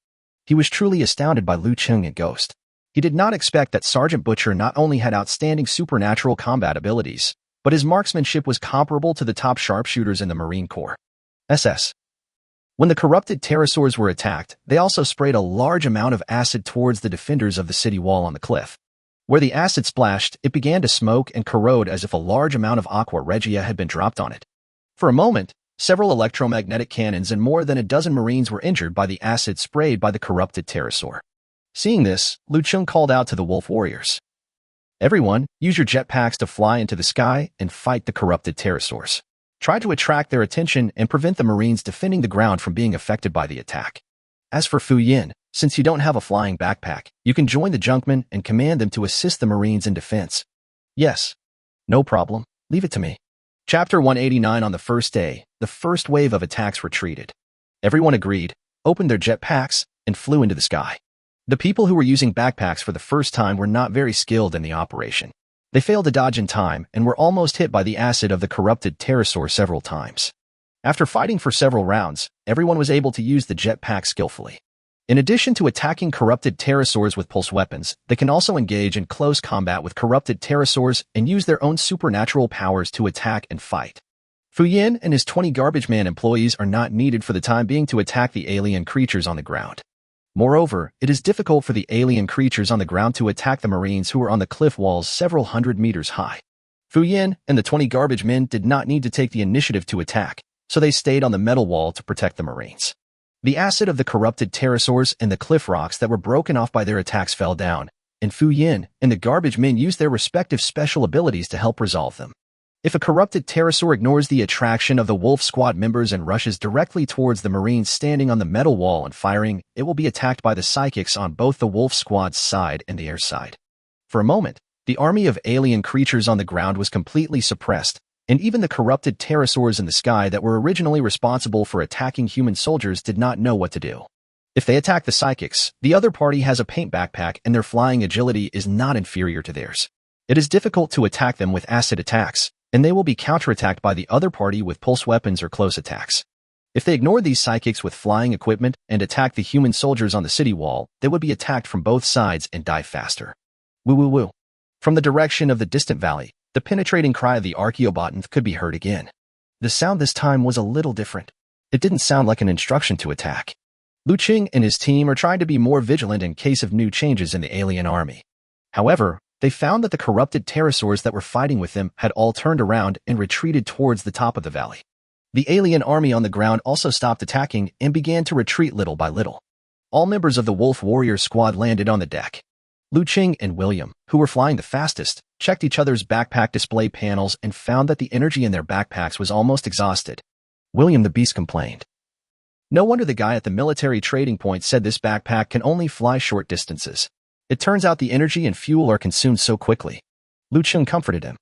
He was truly astounded by Liu Cheng and Ghost. He did not expect that Sergeant Butcher not only had outstanding supernatural combat abilities, but his marksmanship was comparable to the top sharpshooters in the Marine Corps. SS. When the corrupted pterosaurs were attacked, they also sprayed a large amount of acid towards the defenders of the city wall on the cliff. Where the acid splashed, it began to smoke and corrode as if a large amount of aqua regia had been dropped on it. For a moment, several electromagnetic cannons and more than a dozen Marines were injured by the acid sprayed by the corrupted pterosaur. Seeing this, Liu Cheng called out to the wolf warriors. Everyone, use your jetpacks to fly into the sky and fight the corrupted pterosaurs. Try to attract their attention and prevent the Marines defending the ground from being affected by the attack. As for Fu Yin, since you don't have a flying backpack, you can join the junkmen and command them to assist the Marines in defense. Yes. No problem. Leave it to me. Chapter 189. On the first day, the first wave of attacks retreated. Everyone agreed, opened their jetpacks, and flew into the sky. The people who were using backpacks for the first time were not very skilled in the operation. They failed to dodge in time and were almost hit by the acid of the corrupted pterosaur several times. After fighting for several rounds, everyone was able to use the jetpack skillfully. In addition to attacking corrupted pterosaurs with pulse weapons, they can also engage in close combat with corrupted pterosaurs and use their own supernatural powers to attack and fight. Fu Yin and his 20 garbage man employees are not needed for the time being to attack the alien creatures on the ground. Moreover, it is difficult for the alien creatures on the ground to attack the Marines who are on the cliff walls several hundred meters high. Fu Yin and the 20 garbage men did not need to take the initiative to attack, so they stayed on the metal wall to protect the Marines. The acid of the corrupted pterosaurs and the cliff rocks that were broken off by their attacks fell down, and Fu Yin and the garbage men used their respective special abilities to help resolve them. If a corrupted pterosaur ignores the attraction of the wolf squad members and rushes directly towards the Marines standing on the metal wall and firing, it will be attacked by the psychics on both the wolf squad's side and the air side. For a moment, the army of alien creatures on the ground was completely suppressed, and even the corrupted pterosaurs in the sky that were originally responsible for attacking human soldiers did not know what to do. If they attack the psychics, the other party has a paint backpack and their flying agility is not inferior to theirs. It is difficult to attack them with acid attacks, and they will be counterattacked by the other party with pulse weapons or close attacks. If they ignore these psychics with flying equipment and attack the human soldiers on the city wall, they would be attacked from both sides and die faster. Woo woo woo. From the direction of the distant valley, the penetrating cry of the archaeobotanth could be heard again. The sound this time was a little different. It didn't sound like an instruction to attack. Liu Cheng and his team are trying to be more vigilant in case of new changes in the alien army. However, they found that the corrupted pterosaurs that were fighting with them had all turned around and retreated towards the top of the valley. The alien army on the ground also stopped attacking and began to retreat little by little. All members of the Wolf Warrior squad landed on the deck. Liu Cheng and William, who were flying the fastest, checked each other's backpack display panels and found that the energy in their backpacks was almost exhausted. William the Beast complained. No wonder the guy at the military trading point said this backpack can only fly short distances. It turns out the energy and fuel are consumed so quickly. Liu Cheng comforted him.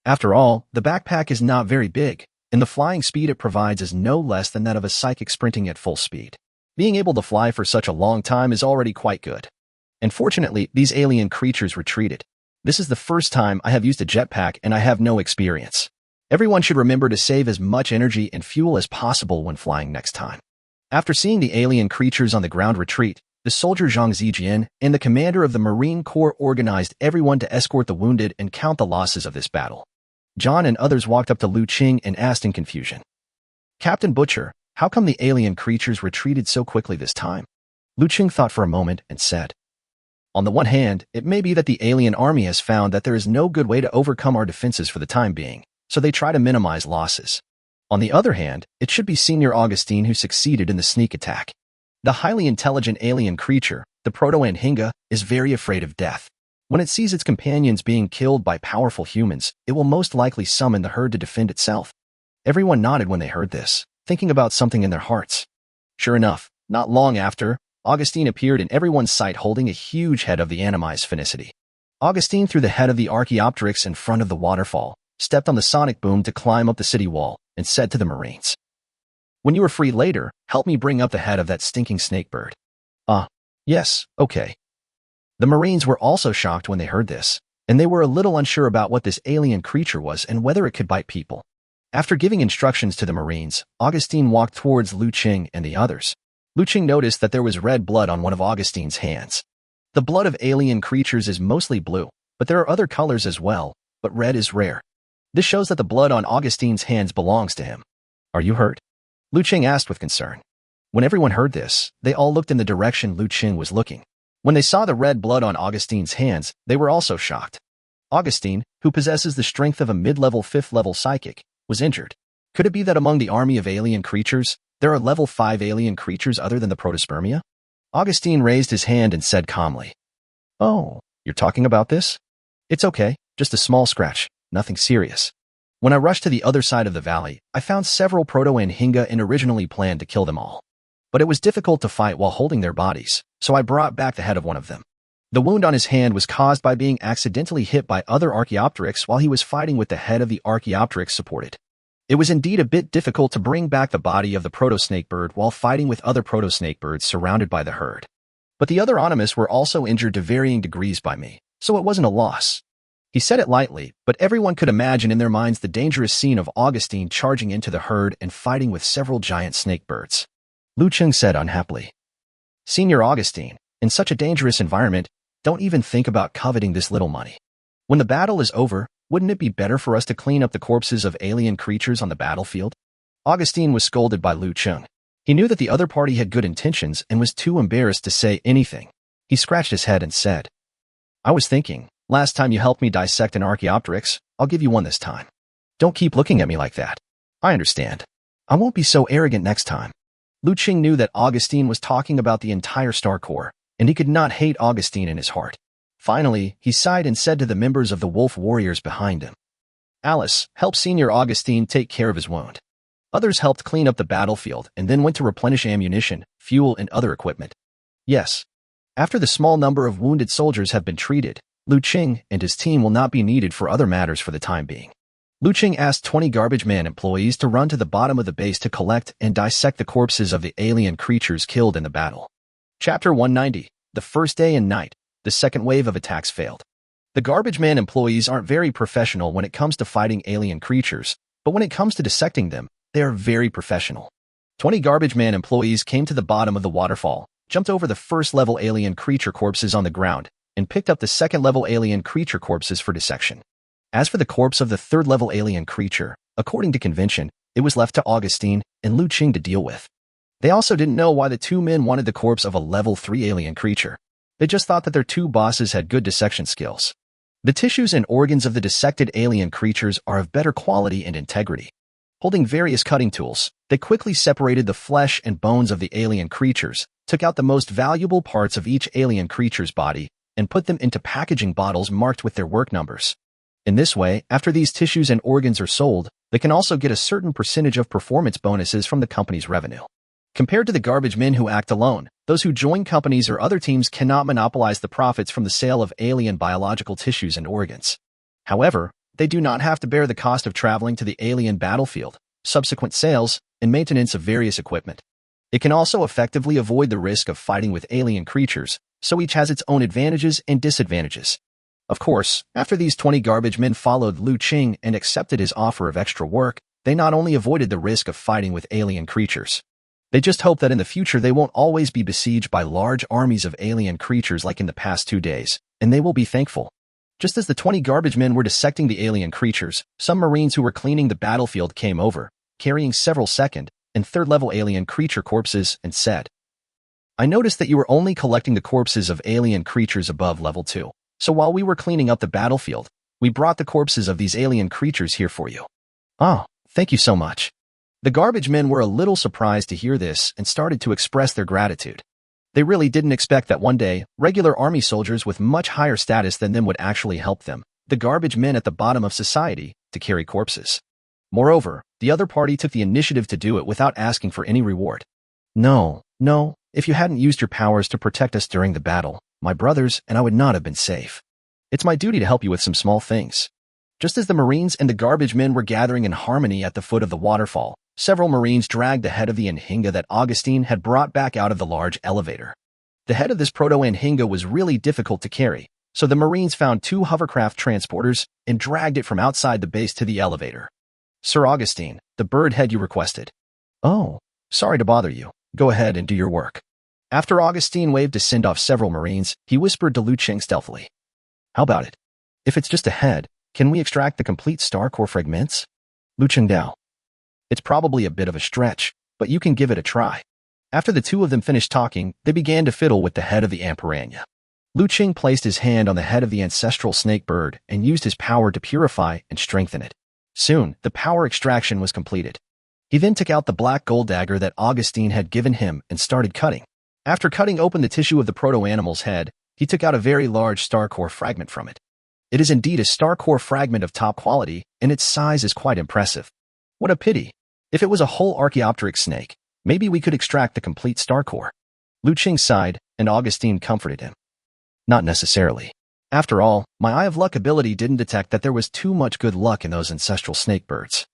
After all, the backpack is not very big, and the flying speed it provides is no less than that of a psychic sprinting at full speed. Being able to fly for such a long time is already quite good. And fortunately, these alien creatures retreated. This is the first time I have used a jetpack and I have no experience. Everyone should remember to save as much energy and fuel as possible when flying next time. After seeing the alien creatures on the ground retreat, the soldier Zhang Zijian and the commander of the Marine Corps organized everyone to escort the wounded and count the losses of this battle. John and others walked up to Liu Cheng and asked in confusion, "Captain Butcher, how come the alien creatures retreated so quickly this time?" Liu Cheng thought for a moment and said, "On the one hand, it may be that the alien army has found that there is no good way to overcome our defenses for the time being, so they try to minimize losses. On the other hand, it should be Senior Augustine who succeeded in the sneak attack. The highly intelligent alien creature, the proto-Anhinga, is very afraid of death. When it sees its companions being killed by powerful humans, it will most likely summon the herd to defend itself." Everyone nodded when they heard this, thinking about something in their hearts. Sure enough, not long after, Augustine appeared in everyone's sight holding a huge head of the Animais Phoenicity. Augustine threw the head of the Archaeopteryx in front of the waterfall, stepped on the sonic boom to climb up the city wall, and said to the Marines, "When you are free later, help me bring up the head of that stinking snake bird." Yes, okay. The Marines were also shocked when they heard this, and they were a little unsure about what this alien creature was and whether it could bite people. After giving instructions to the Marines, Augustine walked towards Liu Cheng and the others. Liu Cheng noticed that there was red blood on one of Augustine's hands. The blood of alien creatures is mostly blue, but there are other colors as well, but red is rare. This shows that the blood on Augustine's hands belongs to him. "Are you hurt?" Liu Cheng asked with concern. When everyone heard this, they all looked in the direction Liu Cheng was looking. When they saw the red blood on Augustine's hands, they were also shocked. Augustine, who possesses the strength of a mid-level 5th-level psychic, was injured. Could it be that among the army of alien creatures, there are level 5 alien creatures other than the protospermia? Augustine raised his hand and said calmly, "Oh, you're talking about this? It's okay, just a small scratch. Nothing serious. When I rushed to the other side of the valley, I found several proto-Anhinga and originally planned to kill them all. But it was difficult to fight while holding their bodies, so I brought back the head of one of them. The wound on his hand was caused by being accidentally hit by other Archaeopteryx while he was fighting with the head of the Archaeopteryx supported. It was indeed a bit difficult to bring back the body of the proto-snakebird while fighting with other proto-snakebirds surrounded by the herd. But the other Animus were also injured to varying degrees by me, so it wasn't a loss." He said it lightly, but everyone could imagine in their minds the dangerous scene of Augustine charging into the herd and fighting with several giant snakebirds. Liu Cheng said unhappily, "Senior Augustine, in such a dangerous environment, don't even think about coveting this little money. When the battle is over, wouldn't it be better for us to clean up the corpses of alien creatures on the battlefield?" Augustine was scolded by Liu Cheng. He knew that the other party had good intentions and was too embarrassed to say anything. He scratched his head and said, "I was thinking, last time you helped me dissect an Archaeopteryx, I'll give you one this time. Don't keep looking at me like that. I understand. I won't be so arrogant next time." Liu Cheng knew that Augustine was talking about the entire Star Corps, and he could not hate Augustine in his heart. Finally, he sighed and said to the members of the wolf warriors behind him, "Alice, help Senior Augustine take care of his wound." Others helped clean up the battlefield and then went to replenish ammunition, fuel, and other equipment. Yes. After the small number of wounded soldiers have been treated, Liu Cheng and his team will not be needed for other matters for the time being. Liu Cheng asked 20 garbage man employees to run to the bottom of the base to collect and dissect the corpses of the alien creatures killed in the battle. Chapter 190, The First Day and Night, the second wave of attacks failed. The garbage man employees aren't very professional when it comes to fighting alien creatures, but when it comes to dissecting them, they are very professional. 20 garbage man employees came to the bottom of the waterfall, jumped over the first-level alien creature corpses on the ground, and picked up the second-level alien creature corpses for dissection. As for the corpse of the third-level alien creature, according to convention, it was left to Augustine and Liu Cheng to deal with. They also didn't know why the two men wanted the corpse of a level 3 alien creature. They just thought that their two bosses had good dissection skills. The tissues and organs of the dissected alien creatures are of better quality and integrity. Holding various cutting tools, they quickly separated the flesh and bones of the alien creatures, took out the most valuable parts of each alien creature's body, and put them into packaging bottles marked with their work numbers. In this way, after these tissues and organs are sold, they can also get a certain percentage of performance bonuses from the company's revenue. Compared to the garbage men who act alone, those who join companies or other teams cannot monopolize the profits from the sale of alien biological tissues and organs. However, they do not have to bear the cost of traveling to the alien battlefield, subsequent sales, and maintenance of various equipment. It can also effectively avoid the risk of fighting with alien creatures, so each has its own advantages and disadvantages. Of course, after these 20 garbage men followed Liu Cheng and accepted his offer of extra work, they not only avoided the risk of fighting with alien creatures. They just hope that in the future they won't always be besieged by large armies of alien creatures like in the past 2 days, and they will be thankful. Just as the 20 garbage men were dissecting the alien creatures, some Marines who were cleaning the battlefield came over, carrying several second and third-level alien creature corpses, and said, "I noticed that you were only collecting the corpses of alien creatures above level 2, so while we were cleaning up the battlefield, we brought the corpses of these alien creatures here for you." "Oh, thank you so much." The garbage men were a little surprised to hear this and started to express their gratitude. They really didn't expect that one day, regular army soldiers with much higher status than them would actually help them, the garbage men at the bottom of society, to carry corpses. Moreover, the other party took the initiative to do it without asking for any reward. No, if you hadn't used your powers to protect us during the battle, my brothers and I would not have been safe. It's my duty to help you with some small things." Just as the Marines and the garbage men were gathering in harmony at the foot of the waterfall, several Marines dragged the head of the Anhinga that Augustine had brought back out of the large elevator. The head of this proto-Anhinga was really difficult to carry, so the Marines found 2 hovercraft transporters and dragged it from outside the base to the elevator. "Sir Augustine, the bird head you requested." "Oh, sorry to bother you. Go ahead and do your work." After Augustine waved to send off several Marines, he whispered to Liu Cheng stealthily, "How about it? If it's just a head, can we extract the complete star core fragments?" Liu Cheng Dao. "It's probably a bit of a stretch, but you can give it a try." After the 2 of them finished talking, they began to fiddle with the head of the Amperanya. Liu Cheng placed his hand on the head of the ancestral snake bird and used his power to purify and strengthen it. Soon, the power extraction was completed. He then took out the black gold dagger that Augustine had given him and started cutting. After cutting open the tissue of the proto-animal's head, he took out a very large star core fragment from it. It is indeed a star core fragment of top quality, and its size is quite impressive. What a pity. If it was a whole Archaeopteryx snake, maybe we could extract the complete star core. Liu Cheng sighed, and Augustine comforted him. Not necessarily. After all, my Eye of Luck ability didn't detect that there was too much good luck in those ancestral snake birds.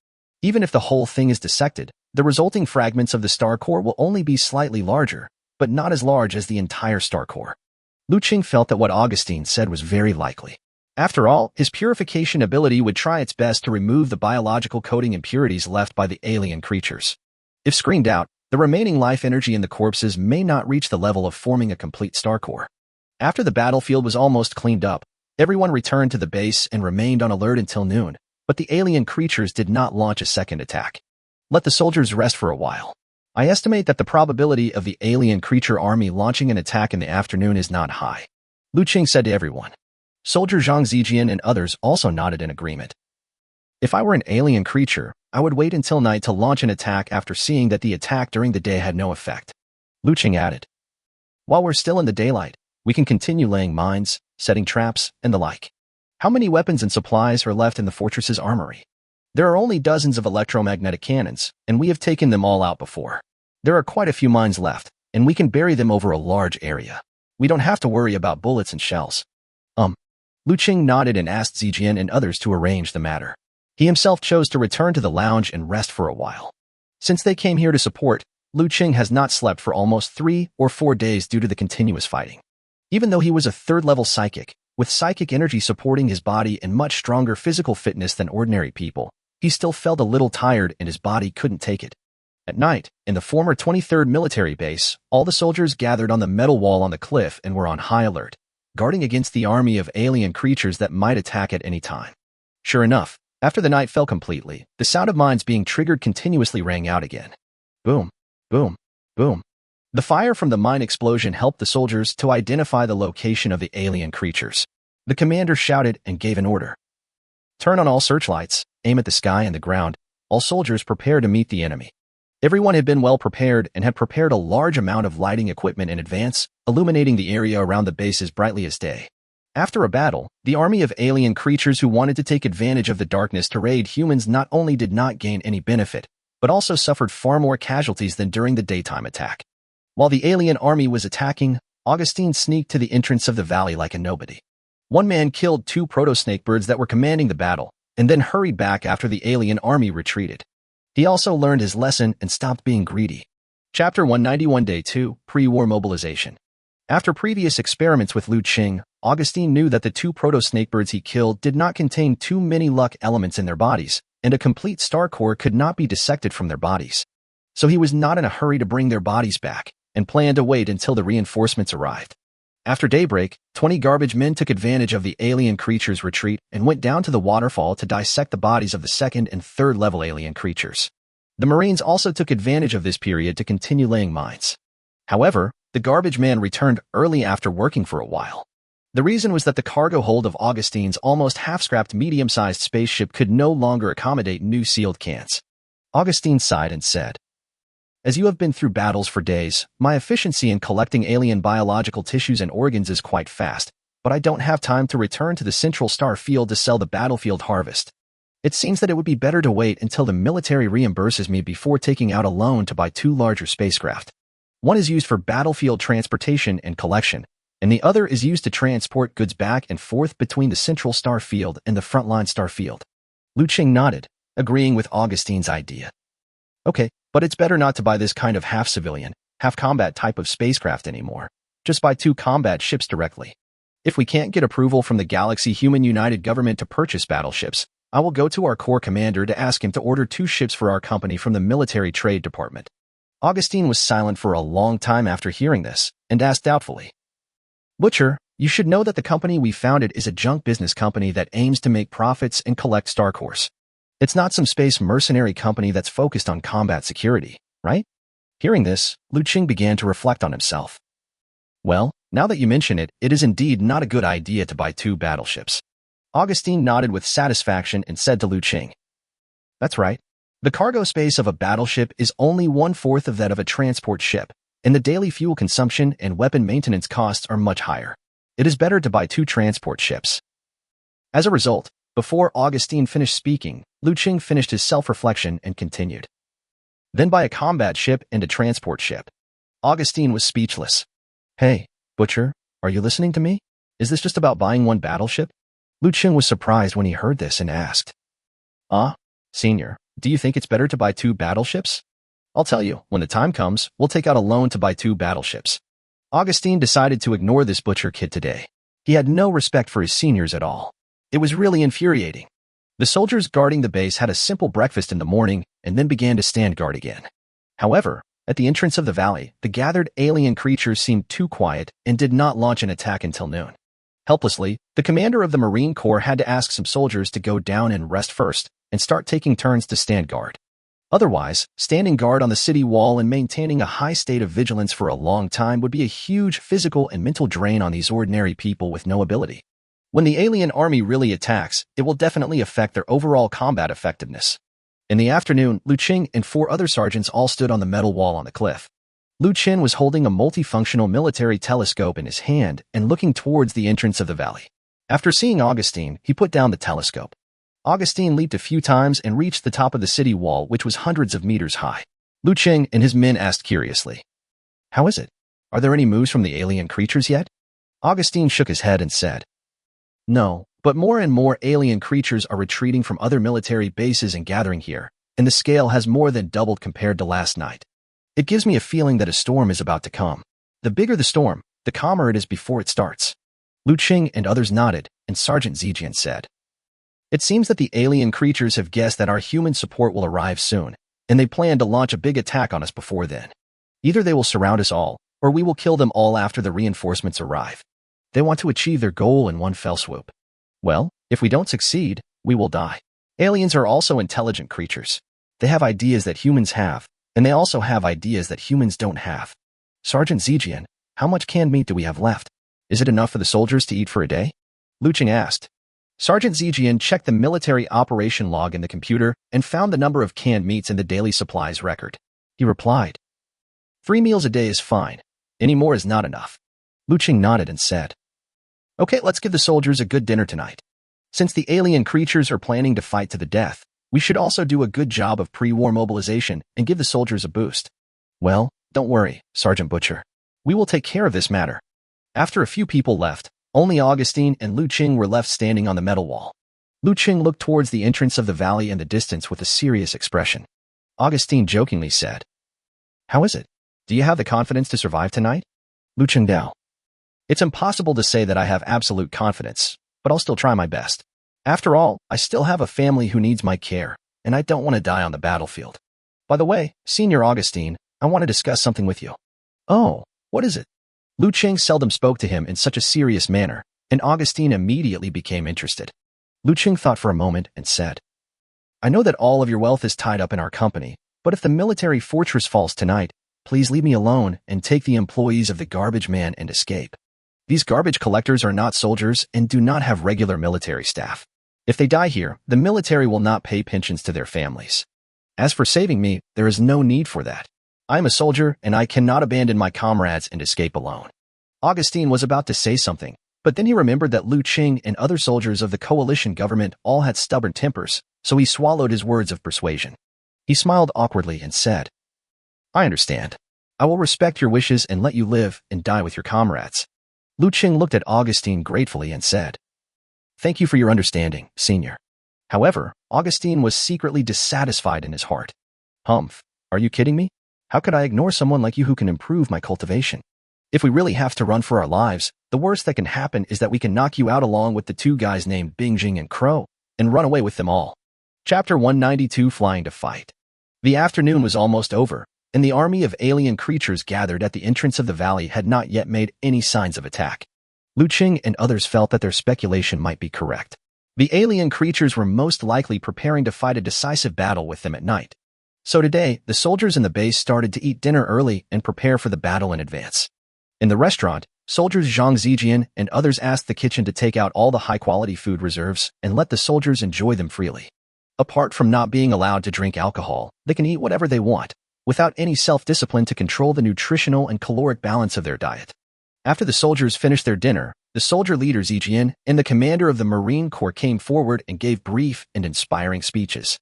Even if the whole thing is dissected, the resulting fragments of the star core will only be slightly larger, but not as large as the entire star core. Liu Cheng felt that what Augustine said was very likely. After all, his purification ability would try its best to remove the biological coating impurities left by the alien creatures. If screened out, the remaining life energy in the corpses may not reach the level of forming a complete star core. After the battlefield was almost cleaned up, everyone returned to the base and remained on alert until noon, but the alien creatures did not launch a second attack. Let the soldiers rest for a while. I estimate that the probability of the alien creature army launching an attack in the afternoon is not high. Liu Cheng said to everyone. Soldier Zhang Zijian and others also nodded in agreement. If I were an alien creature, I would wait until night to launch an attack after seeing that the attack during the day had no effect. Liu Cheng added. While we're still in the daylight, we can continue laying mines, setting traps, and the like. How many weapons and supplies are left in the fortress's armory? There are only dozens of electromagnetic cannons, and we have taken them all out before. There are quite a few mines left, and we can bury them over a large area. We don't have to worry about bullets and shells. Liu Cheng nodded and asked Zijian and others to arrange the matter. He himself chose to return to the lounge and rest for a while. Since they came here to support, Liu Cheng has not slept for almost 3 or 4 days due to the continuous fighting. Even though he was a third-level psychic, with psychic energy supporting his body and much stronger physical fitness than ordinary people, he still felt a little tired and his body couldn't take it. At night, in the former 23rd military base, all the soldiers gathered on the metal wall on the cliff and were on high alert, guarding against the army of alien creatures that might attack at any time. Sure enough, after the night fell completely, the sound of mines being triggered continuously rang out again. Boom, boom, boom. The fire from the mine explosion helped the soldiers to identify the location of the alien creatures. The commander shouted and gave an order. Turn on all searchlights, aim at the sky and the ground. All soldiers prepare to meet the enemy. Everyone had been well prepared and had prepared a large amount of lighting equipment in advance, illuminating the area around the base as brightly as day. After a battle, the army of alien creatures who wanted to take advantage of the darkness to raid humans not only did not gain any benefit, but also suffered far more casualties than during the daytime attack. While the alien army was attacking, Augustine sneaked to the entrance of the valley like a nobody. One man killed 2 proto-snakebirds that were commanding the battle, and then hurried back after the alien army retreated. He also learned his lesson and stopped being greedy. Chapter 191 Day 2 Pre-War Mobilization. After previous experiments with Liu Cheng, Augustine knew that the 2 proto-snakebirds he killed did not contain too many luck elements in their bodies, and a complete star core could not be dissected from their bodies. So he was not in a hurry to bring their bodies back, and planned to wait until the reinforcements arrived. After daybreak, 20 garbage men took advantage of the alien creatures' retreat and went down to the waterfall to dissect the bodies of the 2nd and 3rd level alien creatures. The Marines also took advantage of this period to continue laying mines. However, the garbage man returned early after working for a while. The reason was that the cargo hold of Augustine's almost half-scrapped medium-sized spaceship could no longer accommodate new sealed cans. Augustine sighed and said, "As you have been through battles for days, my efficiency in collecting alien biological tissues and organs is quite fast, but I don't have time to return to the central star field to sell the battlefield harvest. It seems that it would be better to wait until the military reimburses me before taking out a loan to buy 2 larger spacecraft. One is used for battlefield transportation and collection, and the other is used to transport goods back and forth between the central star field and the frontline star field." Liu Cheng nodded, agreeing with Augustine's idea. "Okay, but it's better not to buy this kind of half-civilian, half-combat type of spacecraft anymore. Just buy 2 combat ships directly. If we can't get approval from the Galaxy Human United Government to purchase battleships, I will go to our Corps commander to ask him to order 2 ships for our company from the Military Trade Department." Augustine was silent for a long time after hearing this, and asked doubtfully, "Butcher, you should know that the company we founded is a junk business company that aims to make profits and collect star cores. It's not some space mercenary company that's focused on combat security, right?" Hearing this, Liu Cheng began to reflect on himself. "Well, now that you mention it, it is indeed not a good idea to buy 2 battleships." Augustine nodded with satisfaction and said to Liu Cheng, "That's right. The cargo space of a battleship is only 1/4 of that of a transport ship, and the daily fuel consumption and weapon maintenance costs are much higher. It is better to buy 2 transport ships." As a result, before Augustine finished speaking, Liu Cheng finished his self-reflection and continued, "Then buy a combat ship and a transport ship." Augustine was speechless. "Hey, Butcher, are you listening to me? Is this just about buying 1 battleship?" Liu Cheng was surprised when he heard this and asked, Senior, do you think it's better to buy 2 battleships? I'll tell you, when the time comes, we'll take out a loan to buy 2 battleships." Augustine decided to ignore this butcher kid today. He had no respect for his seniors at all. It was really infuriating. The soldiers guarding the base had a simple breakfast in the morning and then began to stand guard again. However, at the entrance of the valley, the gathered alien creatures seemed too quiet and did not launch an attack until noon. Helplessly, the commander of the Marine Corps had to ask some soldiers to go down and rest first and start taking turns to stand guard. Otherwise, standing guard on the city wall and maintaining a high state of vigilance for a long time would be a huge physical and mental drain on these ordinary people with no ability. When the alien army really attacks, it will definitely affect their overall combat effectiveness. In the afternoon, Liu Cheng and 4 other sergeants all stood on the metal wall on the cliff. Liu Cheng was holding a multifunctional military telescope in his hand and looking towards the entrance of the valley. After seeing Augustine, he put down the telescope. Augustine leaped a few times and reached the top of the city wall, which was hundreds of meters high. Liu Cheng and his men asked curiously, "How is it? Are there any moves from the alien creatures yet?" Augustine shook his head and said, "No, but more and more alien creatures are retreating from other military bases and gathering here, and the scale has more than doubled compared to last night. It gives me a feeling that a storm is about to come. The bigger the storm, the calmer it is before it starts." Liu Cheng and others nodded, and Sergeant Zijian said, "It seems that the alien creatures have guessed that our human support will arrive soon, and they plan to launch a big attack on us before then. Either they will surround us all, or we will kill them all after the reinforcements arrive. They want to achieve their goal in one fell swoop. Well, if we don't succeed, we will die. Aliens are also intelligent creatures. They have ideas that humans have, and they also have ideas that humans don't have. Sergeant Zijian, how much canned meat do we have left? Is it enough for the soldiers to eat for a day?" Liu Cheng asked. Sergeant Zijian checked the military operation log in the computer and found the number of canned meats in the daily supplies record. He replied, 3 meals a day is fine. Any more is not enough." Liu Cheng nodded and said, "Okay, let's give the soldiers a good dinner tonight. Since the alien creatures are planning to fight to the death, We should also do a good job of pre-war mobilization and give the soldiers a boost. Well, don't worry, Sergeant Butcher. We will take care of this matter. After a few people left, only Augustine and Liu Cheng were left standing on the metal wall. Liu Cheng looked towards the entrance of the valley in the distance with a serious expression. Augustine jokingly said, "How is it? Do you have the confidence to survive tonight?" Liu Cheng Dao. "It's impossible to say that I have absolute confidence, but I'll still try my best. After all, I still have a family who needs my care, and I don't want to die on the battlefield. By the way, Senior Augustine, I want to discuss something with you." "Oh, what is it?" Liu Cheng seldom spoke to him in such a serious manner, and Augustine immediately became interested. Liu Cheng thought for a moment and said, "I know that all of your wealth is tied up in our company, but if the military fortress falls tonight, please leave me alone and take the employees of the garbage man and escape. These garbage collectors are not soldiers and do not have regular military staff. If they die here, the military will not pay pensions to their families. As for saving me, there is no need for that. I am a soldier and I cannot abandon my comrades and escape alone." Augustine was about to say something, but then he remembered that Liu Cheng and other soldiers of the coalition government all had stubborn tempers, so he swallowed his words of persuasion. He smiled awkwardly and said, "I understand. I will respect your wishes and let you live and die with your comrades." Liu Cheng looked at Augustine gratefully and said, "Thank you for your understanding, Senior." However, Augustine was secretly dissatisfied in his heart. "Humph, are you kidding me? How could I ignore someone like you who can improve my cultivation? If we really have to run for our lives, the worst that can happen is that we can knock you out along with the two guys named Bingjing and Crow, and run away with them all." Chapter 192 Flying to Fight. The afternoon was almost over, and the army of alien creatures gathered at the entrance of the valley had not yet made any signs of attack. Liu Cheng and others felt that their speculation might be correct. The alien creatures were most likely preparing to fight a decisive battle with them at night. So today, the soldiers in the base started to eat dinner early and prepare for the battle in advance. In the restaurant, soldiers Zhang Zijian and others asked the kitchen to take out all the high-quality food reserves and let the soldiers enjoy them freely. Apart from not being allowed to drink alcohol, they can eat whatever they want, without any self-discipline to control the nutritional and caloric balance of their diet. After the soldiers finished their dinner, the soldier leader Zijian and the commander of the Marine Corps came forward and gave brief and inspiring speeches.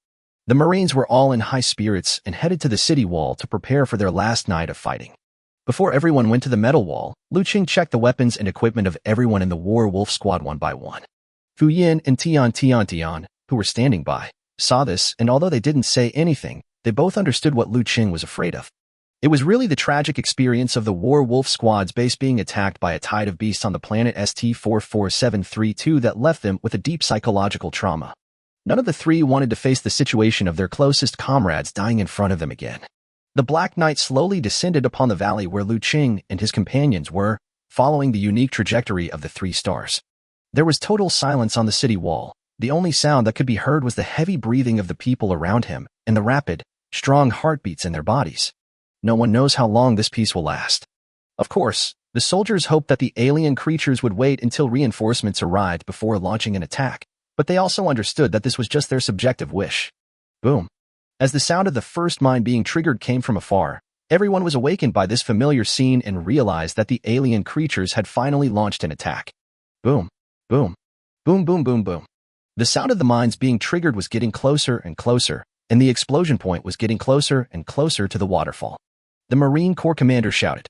The Marines were all in high spirits and headed to the city wall to prepare for their last night of fighting. Before everyone went to the metal wall, Liu Cheng checked the weapons and equipment of everyone in the War Wolf squad one by one. Fu Yin and Tian, who were standing by, saw this, and although they didn't say anything, they both understood what Liu Cheng was afraid of. It was really the tragic experience of the War Wolf squad's base being attacked by a tide of beasts on the planet ST-44732 that left them with a deep psychological trauma. None of the three wanted to face the situation of their closest comrades dying in front of them again. The Black Knight slowly descended upon the valley where Liu Cheng and his companions were, following the unique trajectory of the three stars. There was total silence on the city wall. The only sound that could be heard was the heavy breathing of the people around him and the rapid, strong heartbeats in their bodies. No one knows how long this peace will last. Of course, the soldiers hoped that the alien creatures would wait until reinforcements arrived before launching an attack, but they also understood that this was just their subjective wish. Boom. As the sound of the first mine being triggered came from afar, everyone was awakened by this familiar scene and realized that the alien creatures had finally launched an attack. Boom. Boom. Boom boom boom boom. The sound of the mines being triggered was getting closer and closer, and the explosion point was getting closer and closer to the waterfall. The Marine Corps commander shouted,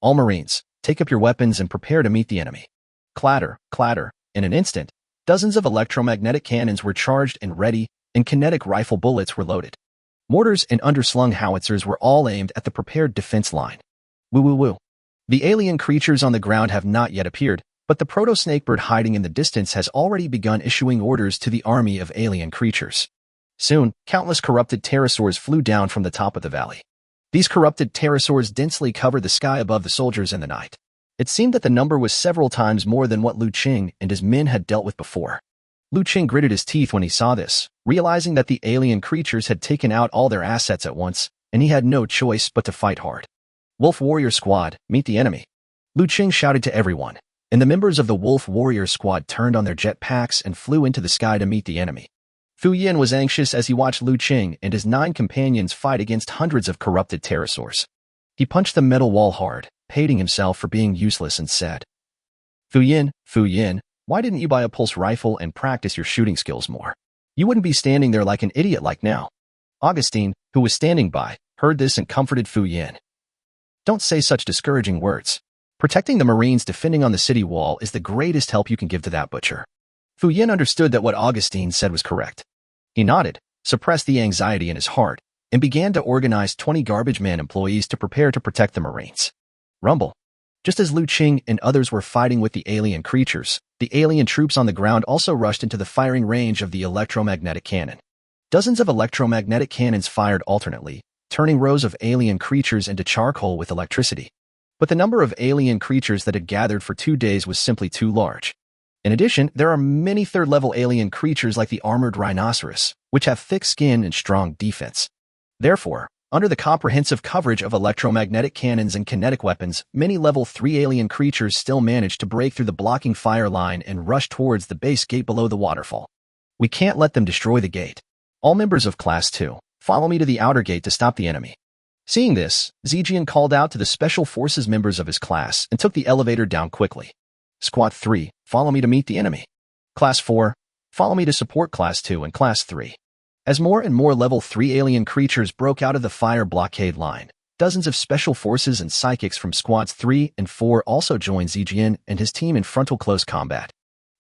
"All Marines, take up your weapons and prepare to meet the enemy." Clatter, clatter. In an instant, dozens of electromagnetic cannons were charged and ready, and kinetic rifle bullets were loaded. Mortars and underslung howitzers were all aimed at the prepared defense line. Woo woo woo. The alien creatures on the ground have not yet appeared, but the proto-snakebird hiding in the distance has already begun issuing orders to the army of alien creatures. Soon, countless corrupted pterosaurs flew down from the top of the valley. These corrupted pterosaurs densely covered the sky above the soldiers in the night. It seemed that the number was several times more than what Liu Cheng and his men had dealt with before. Liu Cheng gritted his teeth when he saw this, realizing that the alien creatures had taken out all their assets at once, and he had no choice but to fight hard. "Wolf Warrior Squad, meet the enemy." Liu Cheng shouted to everyone, and the members of the Wolf Warrior Squad turned on their jetpacks and flew into the sky to meet the enemy. Fu Yin was anxious as he watched Liu Cheng and his 9 companions fight against hundreds of corrupted pterosaurs. He punched the metal wall hard, hating himself for being useless, and said, Fu Yin, why didn't you buy a pulse rifle and practice your shooting skills more? You wouldn't be standing there like an idiot like now. Augustine, who was standing by, heard this and comforted Fu Yin. Don't say such discouraging words. Protecting the Marines defending on the city wall is the greatest help you can give to that butcher. Fu Yin understood that what Augustine said was correct. He nodded, suppressed the anxiety in his heart, and began to organize 20 garbage man employees to prepare to protect the Marines. Rumble. Just as Liu Cheng and others were fighting with the alien creatures, the alien troops on the ground also rushed into the firing range of the electromagnetic cannon. Dozens of electromagnetic cannons fired alternately, turning rows of alien creatures into charcoal with electricity. But the number of alien creatures that had gathered for 2 days was simply too large. In addition, there are many third-level alien creatures like the armored rhinoceros, which have thick skin and strong defense. Therefore, under the comprehensive coverage of electromagnetic cannons and kinetic weapons, many level 3 alien creatures still managed to break through the blocking fire line and rush towards the base gate below the waterfall. We can't let them destroy the gate. All members of Class 2, follow me to the outer gate to stop the enemy. Seeing this, Zijian called out to the Special Forces members of his class and took the elevator down quickly. Squad 3, follow me to meet the enemy. Class 4, follow me to support Class 2 and Class 3. As more and more level 3 alien creatures broke out of the fire blockade line, dozens of special forces and psychics from squads 3 and 4 also joined Zijian and his team in frontal close combat.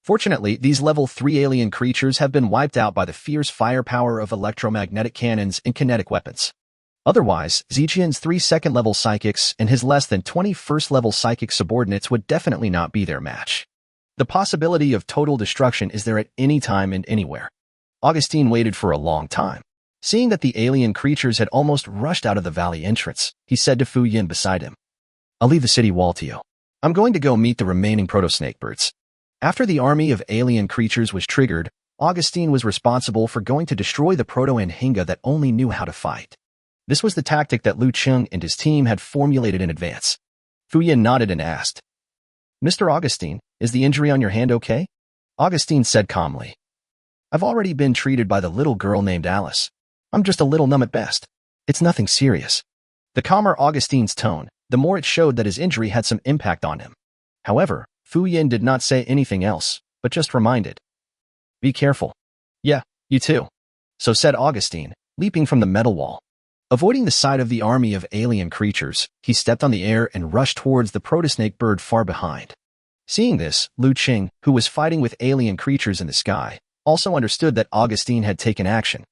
Fortunately, these level 3 alien creatures have been wiped out by the fierce firepower of electromagnetic cannons and kinetic weapons. Otherwise, Zijian's 3 second-level psychics and his less than 20 first-level psychic subordinates would definitely not be their match. The possibility of total destruction is there at any time and anywhere. Augustine waited for a long time. Seeing that the alien creatures had almost rushed out of the valley entrance, he said to Fu Yin beside him, I'll leave the city wall to you. I'm going to go meet the remaining proto-snakebirds. After the army of alien creatures was triggered, Augustine was responsible for going to destroy the proto-Anhinga that only knew how to fight. This was the tactic that Liu Cheng and his team had formulated in advance. Fu Yin nodded and asked, Mr. Augustine, is the injury on your hand okay? Augustine said calmly, I've already been treated by the little girl named Alice. I'm just a little numb at best. It's nothing serious. The calmer Augustine's tone, the more it showed that his injury had some impact on him. However, Fu Yin did not say anything else, but just reminded, Be careful. Yeah, you too. So said Augustine, leaping from the metal wall. Avoiding the sight of the army of alien creatures, he stepped on the air and rushed towards the protosnake bird far behind. Seeing this, Liu Cheng, who was fighting with alien creatures in the sky, also understood that Augustine had taken action.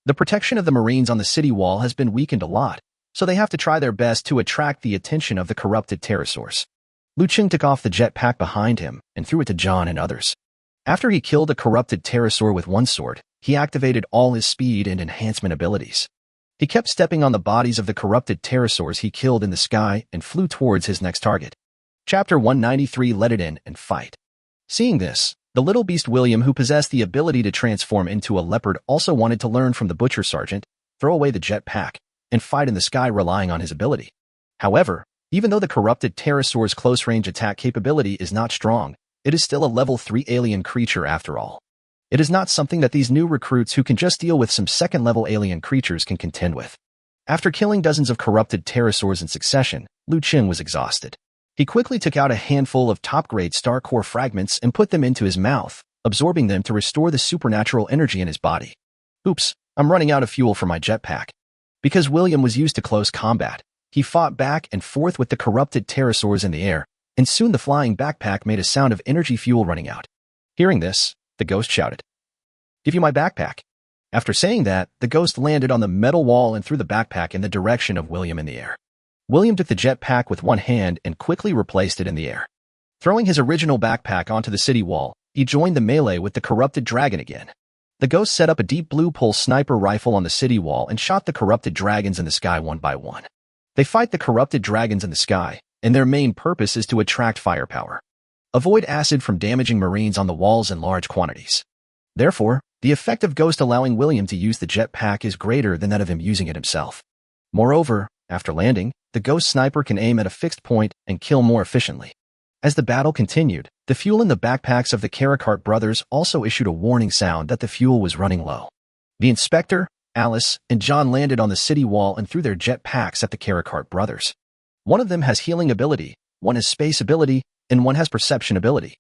The protection of the Marines on the city wall has been weakened a lot, so they have to try their best to attract the attention of the corrupted pterosaurs. Liu Cheng took off the jetpack behind him and threw it to John and others. After he killed a corrupted pterosaur with one sword, he activated all his speed and enhancement abilities. He kept stepping on the bodies of the corrupted pterosaurs he killed in the sky and flew towards his next target. Chapter 193 Let it in and fight. Seeing this, the little beast William, who possessed the ability to transform into a leopard, also wanted to learn from the butcher sergeant, throw away the jetpack, and fight in the sky relying on his ability. However, even though the corrupted pterosaur's close-range attack capability is not strong, it is still a level 3 alien creature after all. It is not something that these new recruits who can just deal with some second-level alien creatures can contend with. After killing dozens of corrupted pterosaurs in succession, Liu Cheng was exhausted. He quickly took out a handful of top-grade star core fragments and put them into his mouth, absorbing them to restore the supernatural energy in his body. Oops, I'm running out of fuel for my jetpack. Because William was used to close combat, he fought back and forth with the corrupted pterosaurs in the air, and soon the flying backpack made a sound of energy fuel running out. Hearing this, the ghost shouted, Give you my backpack. After saying that, the ghost landed on the metal wall and threw the backpack in the direction of William in the air. William took the jetpack with one hand and quickly replaced it in the air. Throwing his original backpack onto the city wall, he joined the melee with the corrupted dragon again. The ghost set up a deep blue pulse sniper rifle on the city wall and shot the corrupted dragons in the sky one by one. They fight the corrupted dragons in the sky, and their main purpose is to attract firepower. Avoid acid from damaging Marines on the walls in large quantities. Therefore, the effect of Ghost allowing William to use the jetpack is greater than that of him using it himself. Moreover, after landing, the Ghost sniper can aim at a fixed point and kill more efficiently. As the battle continued, the fuel in the backpacks of the Karakart brothers also issued a warning sound that the fuel was running low. The inspector, Alice, and John landed on the city wall and threw their jetpacks at the Karakart brothers. One of them has healing ability, one has space ability, and one has perception ability.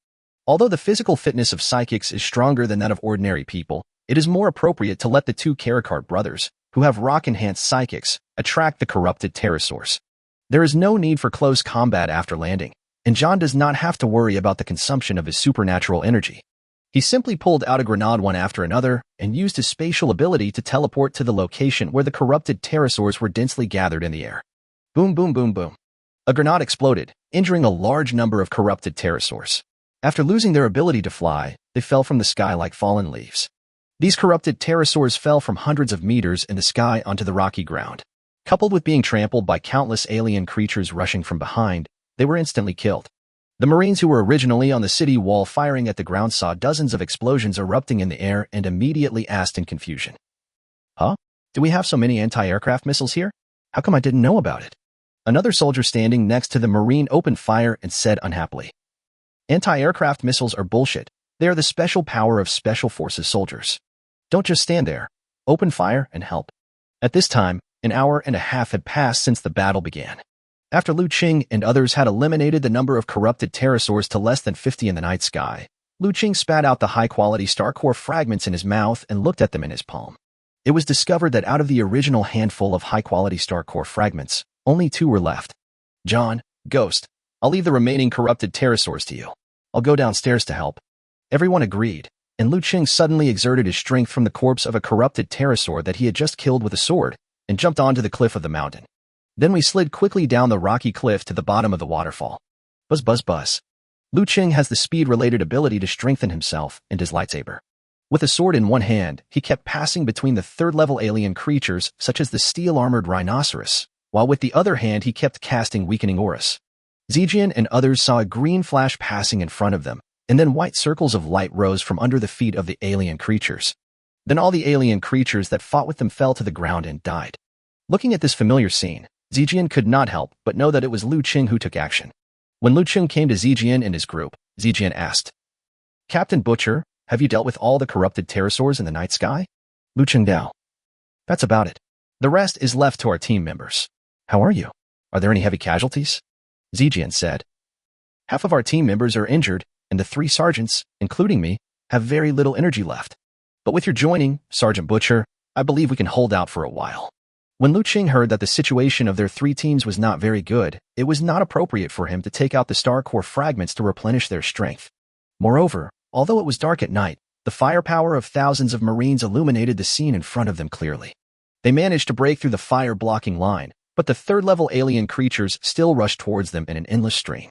Although the physical fitness of psychics is stronger than that of ordinary people, It is more appropriate to let the two Karakart brothers, who have rock-enhanced psychics, attract the corrupted pterosaurs. There is no need for close combat after landing, and John does not have to worry about the consumption of his supernatural energy. He simply pulled out a grenade one after another and used his spatial ability to teleport to the location where the corrupted pterosaurs were densely gathered in the air. Boom, boom, boom, boom. A grenade exploded, injuring a large number of corrupted pterosaurs. After losing their ability to fly, they fell from the sky like fallen leaves. These corrupted pterosaurs fell from hundreds of meters in the sky onto the rocky ground. Coupled with being trampled by countless alien creatures rushing from behind, they were instantly killed. The Marines who were originally on the city wall firing at the ground saw dozens of explosions erupting in the air and immediately asked in confusion. Huh? Do we have so many anti-aircraft missiles here? How come I didn't know about it? Another soldier standing next to the Marine opened fire and said unhappily, "Anti-aircraft missiles are bullshit. They are the special power of Special Forces soldiers. Don't just stand there. Open fire and help." At this time, an hour and a half had passed since the battle began. After Liu Cheng and others had eliminated the number of corrupted pterosaurs to less than 50 in the night sky, Liu Cheng spat out the high-quality star core fragments in his mouth and looked at them in his palm. It was discovered that out of the original handful of high-quality star core fragments, only 2 were left. "John, Ghost, I'll leave the remaining corrupted pterosaurs to you. I'll go downstairs to help." Everyone agreed, and Liu Cheng suddenly exerted his strength from the corpse of a corrupted pterosaur that he had just killed with a sword and jumped onto the cliff of the mountain. Then we slid quickly down the rocky cliff to the bottom of the waterfall. Buzz, buzz, buzz. Liu Cheng has the speed-related ability to strengthen himself and his lightsaber. With a sword in one hand, he kept passing between the third-level alien creatures such as the steel-armored rhinoceros, while with the other hand he kept casting weakening auras. Zijian and others saw a green flash passing in front of them, and then white circles of light rose from under the feet of the alien creatures. Then all the alien creatures that fought with them fell to the ground and died. Looking at this familiar scene, Zijian could not help but know that it was Liu Cheng who took action. When Liu Cheng came to Zijian and his group, Zijian asked, "Captain Butcher, have you dealt with all the corrupted pterosaurs in the night sky?" Liu Cheng Dao. "That's about it. The rest is left to our team members. How are you? Are there any heavy casualties?" Zijian said. "Half of our team members are injured, and the 3 sergeants, including me, have very little energy left. But with your joining, Sergeant Butcher, I believe we can hold out for a while." When Liu Cheng heard that the situation of their 3 teams was not very good, it was not appropriate for him to take out the star core fragments to replenish their strength. Moreover, although it was dark at night, the firepower of thousands of Marines illuminated the scene in front of them clearly. They managed to break through the fire-blocking line, but the third-level alien creatures still rushed towards them in an endless stream.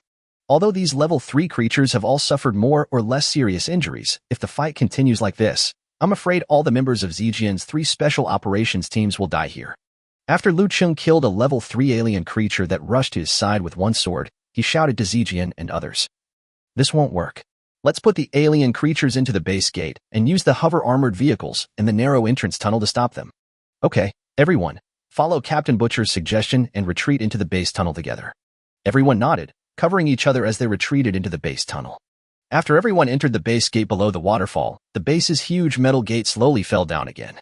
Although these level 3 creatures have all suffered more or less serious injuries, if the fight continues like this, I'm afraid all the members of Zijian's 3 special operations teams will die here. After Liu Cheng killed a level 3 alien creature that rushed to his side with one sword, he shouted to Zijian and others, "This won't work. Let's put the alien creatures into the base gate and use the hover-armored vehicles in the narrow entrance tunnel to stop them." "Okay, everyone, follow Captain Butcher's suggestion and retreat into the base tunnel together." Everyone nodded, covering each other as they retreated into the base tunnel. After everyone entered the base gate below the waterfall, the base's huge metal gate slowly fell down again.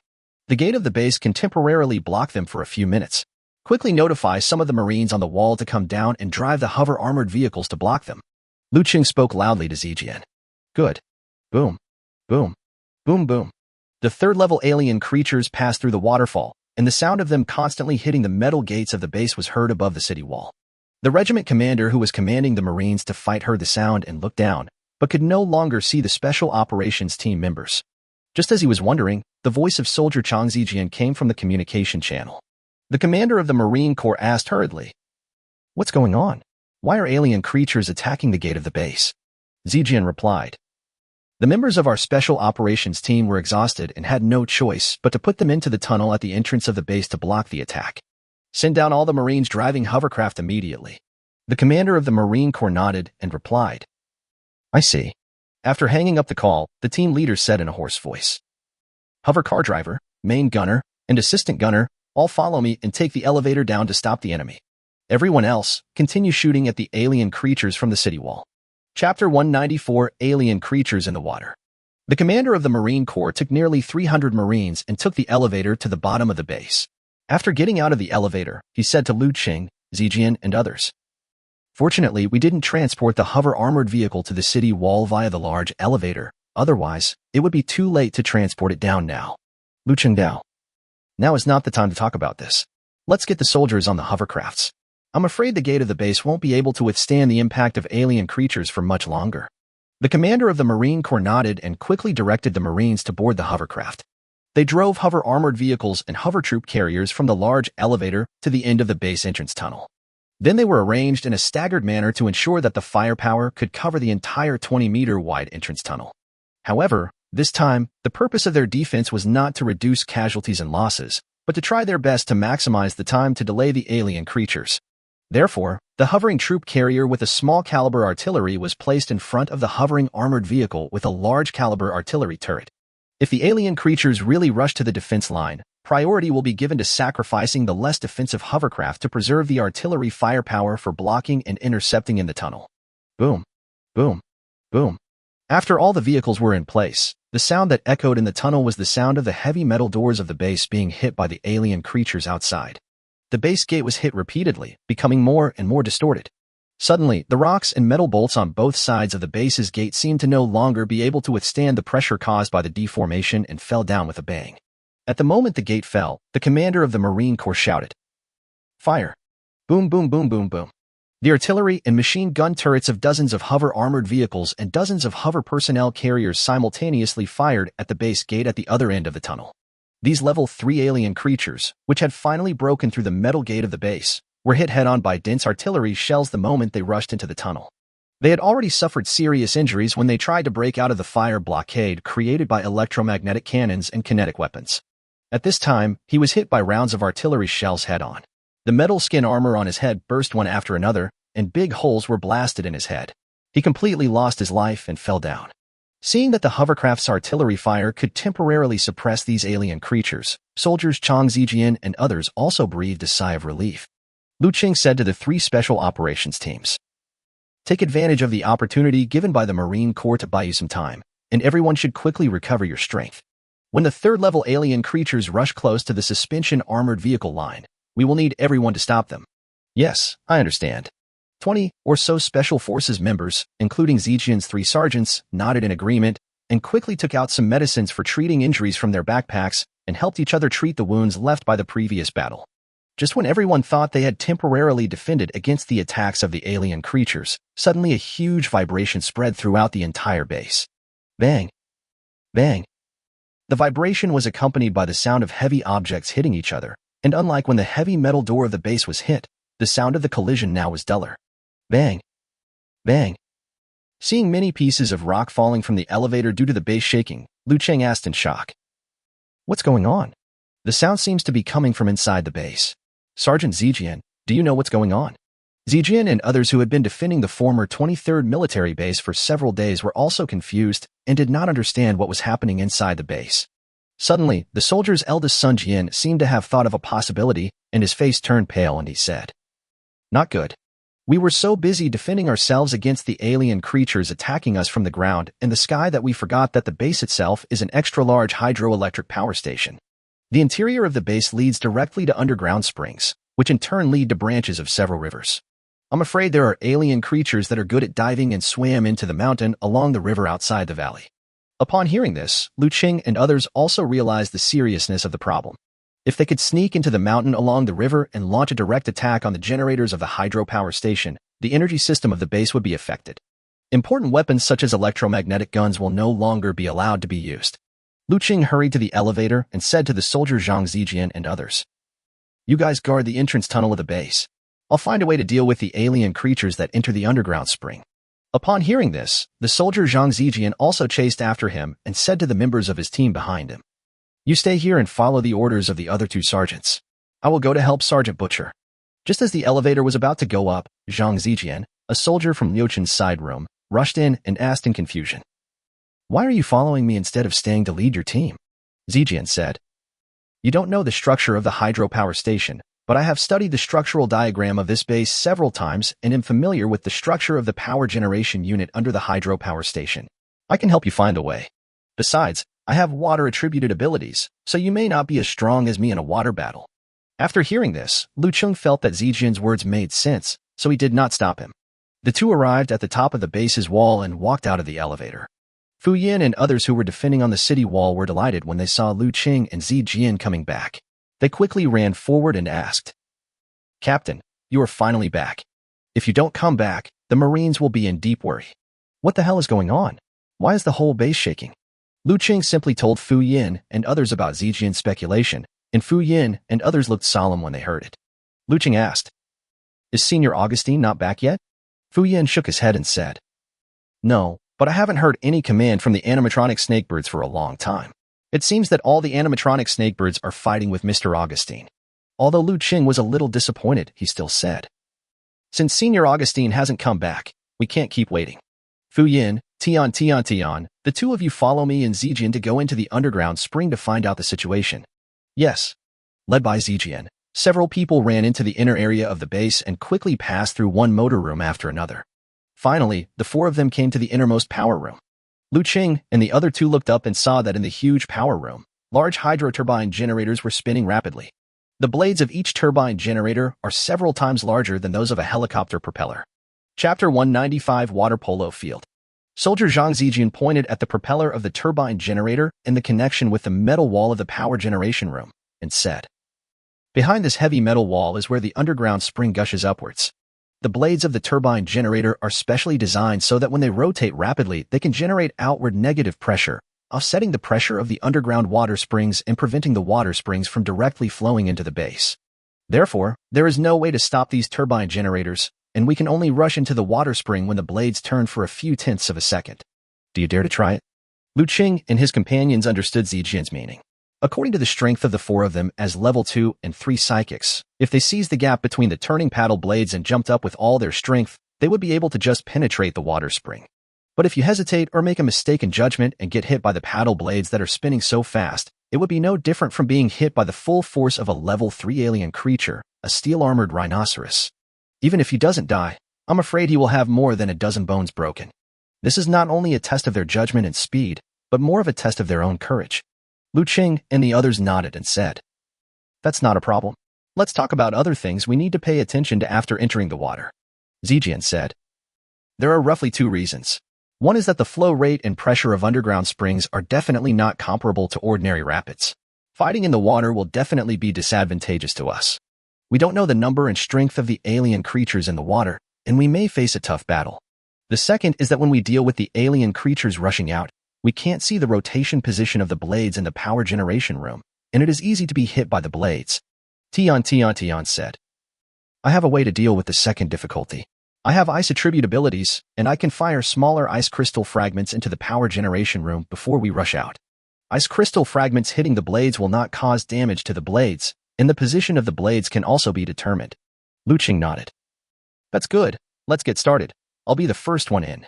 The gate of the base can temporarily block them for a few minutes. Quickly notify some of the Marines on the wall to come down and drive the hover-armored vehicles to block them. Liu Cheng spoke loudly to Zijian. "Good. Boom. Boom. Boom, boom." The third-level alien creatures passed through the waterfall, and the sound of them constantly hitting the metal gates of the base was heard above the city wall. The regiment commander who was commanding the Marines to fight heard the sound and looked down, but could no longer see the special operations team members. Just as he was wondering, the voice of Soldier Chang Zijian came from the communication channel. The commander of the Marine Corps asked hurriedly, "What's going on? Why are alien creatures attacking the gate of the base?" Zijian replied, "The members of our special operations team were exhausted and had no choice but to put them into the tunnel at the entrance of the base to block the attack. Send down all the Marines driving hovercraft immediately." The commander of the Marine Corps nodded and replied, "I see." After hanging up the call, the team leader said in a hoarse voice, "Hover car driver, main gunner, and assistant gunner, all follow me and take the elevator down to stop the enemy. Everyone else, continue shooting at the alien creatures from the city wall." Chapter 194, Alien Creatures in the Water. The commander of the Marine Corps took nearly 300 Marines and took the elevator to the bottom of the base. After getting out of the elevator, he said to Liu Cheng, Zijian, and others, "Fortunately, we didn't transport the hover-armored vehicle to the city wall via the large elevator, Otherwise, it would be too late to transport it down now. Liu Cheng Dao. Now is not the time to talk about this. Let's get the soldiers on the hovercrafts. I'm afraid the gate of the base won't be able to withstand the impact of alien creatures for much longer. The commander of the Marine Corps nodded and quickly directed the Marines to board the hovercraft. They drove hover armored vehicles and hover troop carriers from the large elevator to the end of the base entrance tunnel. Then they were arranged in a staggered manner to ensure that the firepower could cover the entire 20-meter-wide entrance tunnel. However, this time, the purpose of their defense was not to reduce casualties and losses, but to try their best to maximize the time to delay the alien creatures. Therefore, the hovering troop carrier with a small-caliber artillery was placed in front of the hovering armored vehicle with a large-caliber artillery turret. If the alien creatures really rush to the defense line, priority will be given to sacrificing the less defensive hovercraft to preserve the artillery firepower for blocking and intercepting in the tunnel. Boom, boom, boom. After all the vehicles were in place, the sound that echoed in the tunnel was the sound of the heavy metal doors of the base being hit by the alien creatures outside. The base gate was hit repeatedly, becoming more and more distorted. Suddenly, the rocks and metal bolts on both sides of the base's gate seemed to no longer be able to withstand the pressure caused by the deformation and fell down with a bang. At the moment the gate fell, the commander of the Marine Corps shouted, "Fire!" Boom, boom, boom, boom, boom. The artillery and machine gun turrets of dozens of hover armored vehicles and dozens of hover personnel carriers simultaneously fired at the base gate at the other end of the tunnel. These level 3 alien creatures, which had finally broken through the metal gate of the base, were hit head-on by dense artillery shells the moment they rushed into the tunnel. They had already suffered serious injuries when they tried to break out of the fire blockade created by electromagnetic cannons and kinetic weapons. At this time, he was hit by rounds of artillery shells head-on. The metal skin armor on his head burst one after another, and big holes were blasted in his head. He completely lost his life and fell down. Seeing that the hovercraft's artillery fire could temporarily suppress these alien creatures, soldiers Chang Zijian and others also breathed a sigh of relief. Liu Cheng said to the 3 special operations teams, "Take advantage of the opportunity given by the Marine Corps to buy you some time, and everyone should quickly recover your strength. When the third-level alien creatures rush close to the suspension-armored vehicle line, we will need everyone to stop them." "Yes, I understand." 20 or so Special Forces members, including Zijian's 3 sergeants, nodded in agreement and quickly took out some medicines for treating injuries from their backpacks and helped each other treat the wounds left by the previous battle. Just when everyone thought they had temporarily defended against the attacks of the alien creatures, suddenly a huge vibration spread throughout the entire base. Bang! Bang! The vibration was accompanied by the sound of heavy objects hitting each other, and unlike when the heavy metal door of the base was hit, the sound of the collision now was duller. Bang! Bang! Seeing many pieces of rock falling from the elevator due to the base shaking, Liu Cheng asked in shock, "What's going on? The sound seems to be coming from inside the base. Sergeant Zijian, do you know what's going on?" Zijian and others who had been defending the former 23rd military base for several days were also confused and did not understand what was happening inside the base. Suddenly, the soldier's eldest son Jian seemed to have thought of a possibility, and his face turned pale and he said, "Not good. We were so busy defending ourselves against the alien creatures attacking us from the ground and the sky that we forgot that the base itself is an extra-large hydroelectric power station. The interior of the base leads directly to underground springs, which in turn lead to branches of several rivers. I'm afraid there are alien creatures that are good at diving and swam into the mountain along the river outside the valley." Upon hearing this, Liu Cheng and others also realized the seriousness of the problem. If they could sneak into the mountain along the river and launch a direct attack on the generators of the hydropower station, the energy system of the base would be affected. Important weapons such as electromagnetic guns will no longer be allowed to be used. Liu Cheng hurried to the elevator and said to the soldier Zhang Zijian and others, "You guys guard the entrance tunnel of the base. I'll find a way to deal with the alien creatures that enter the underground spring." Upon hearing this, the soldier Zhang Zijian also chased after him and said to the members of his team behind him, "You stay here and follow the orders of the other 2 sergeants. I will go to help Sergeant Butcher." Just as the elevator was about to go up, Zhang Zijian, a soldier from Liu Chen's side room, rushed in and asked in confusion, "Why are you following me instead of staying to lead your team?" Zijian said, "You don't know the structure of the hydropower station, but I have studied the structural diagram of this base several times and am familiar with the structure of the power generation unit under the hydropower station. I can help you find a way. Besides, I have water-attributed abilities, so you may not be as strong as me in a water battle." After hearing this, Liu Cheng felt that Zijian's words made sense, so he did not stop him. The 2 arrived at the top of the base's wall and walked out of the elevator. Fu Yin and others who were defending on the city wall were delighted when they saw Liu Cheng and Zijian coming back. They quickly ran forward and asked, "Captain, you are finally back. If you don't come back, the Marines will be in deep worry." "What the hell is going on? Why is the whole base shaking?" Liu Cheng simply told Fu Yin and others about Zijian's speculation, and Fu Yin and others looked solemn when they heard it. Liu Cheng asked, "Is Senior Augustine not back yet?" Fu Yin shook his head and said, "No, but I haven't heard any command from the animatronic snakebirds for a long time. It seems that all the animatronic snakebirds are fighting with Mr. Augustine." Although Liu Cheng was a little disappointed, he still said, "Since Senior Augustine hasn't come back, we can't keep waiting. Fu Yin, Tian, the two of you follow me and Zijian to go into the underground spring to find out the situation." "Yes." Led by Zijian, several people ran into the inner area of the base and quickly passed through one motor room after another. Finally, the four of them came to the innermost power room. Liu Cheng and the other two looked up and saw that in the huge power room, large hydro-turbine generators were spinning rapidly. The blades of each turbine generator are several times larger than those of a helicopter propeller. Chapter 195 Water Polo Field. Soldier Zhang Zijian pointed at the propeller of the turbine generator and the connection with the metal wall of the power generation room, and said, "Behind this heavy metal wall is where the underground spring gushes upwards. The blades of the turbine generator are specially designed so that when they rotate rapidly, they can generate outward negative pressure, offsetting the pressure of the underground water springs and preventing the water springs from directly flowing into the base. Therefore, there is no way to stop these turbine generators, and we can only rush into the water spring when the blades turn for a few tenths of a second. Do you dare to try it?" Liu Cheng and his companions understood Zijian's meaning. According to the strength of the four of them as level 2 and 3 psychics, if they seized the gap between the turning paddle blades and jumped up with all their strength, they would be able to just penetrate the water spring. But if you hesitate or make a mistaken judgment and get hit by the paddle blades that are spinning so fast, it would be no different from being hit by the full force of a level 3 alien creature, a steel-armored rhinoceros. Even if he doesn't die, I'm afraid he will have more than a dozen bones broken. This is not only a test of their judgment and speed, but more of a test of their own courage." Liu Cheng and the others nodded and said, "That's not a problem. Let's talk about other things we need to pay attention to after entering the water." Zijian said, "There are roughly 2 reasons. One is that the flow rate and pressure of underground springs are definitely not comparable to ordinary rapids. Fighting in the water will definitely be disadvantageous to us. We don't know the number and strength of the alien creatures in the water, and we may face a tough battle. The second is that when we deal with the alien creatures rushing out, we can't see the rotation position of the blades in the power generation room, and it is easy to be hit by the blades." Tian said, "I have a way to deal with the second difficulty. I have ice attribute abilities, and I can fire smaller ice crystal fragments into the power generation room before we rush out. Ice crystal fragments hitting the blades will not cause damage to the blades, and the position of the blades can also be determined." Liu Cheng nodded. "That's good. Let's get started. I'll be the first one in."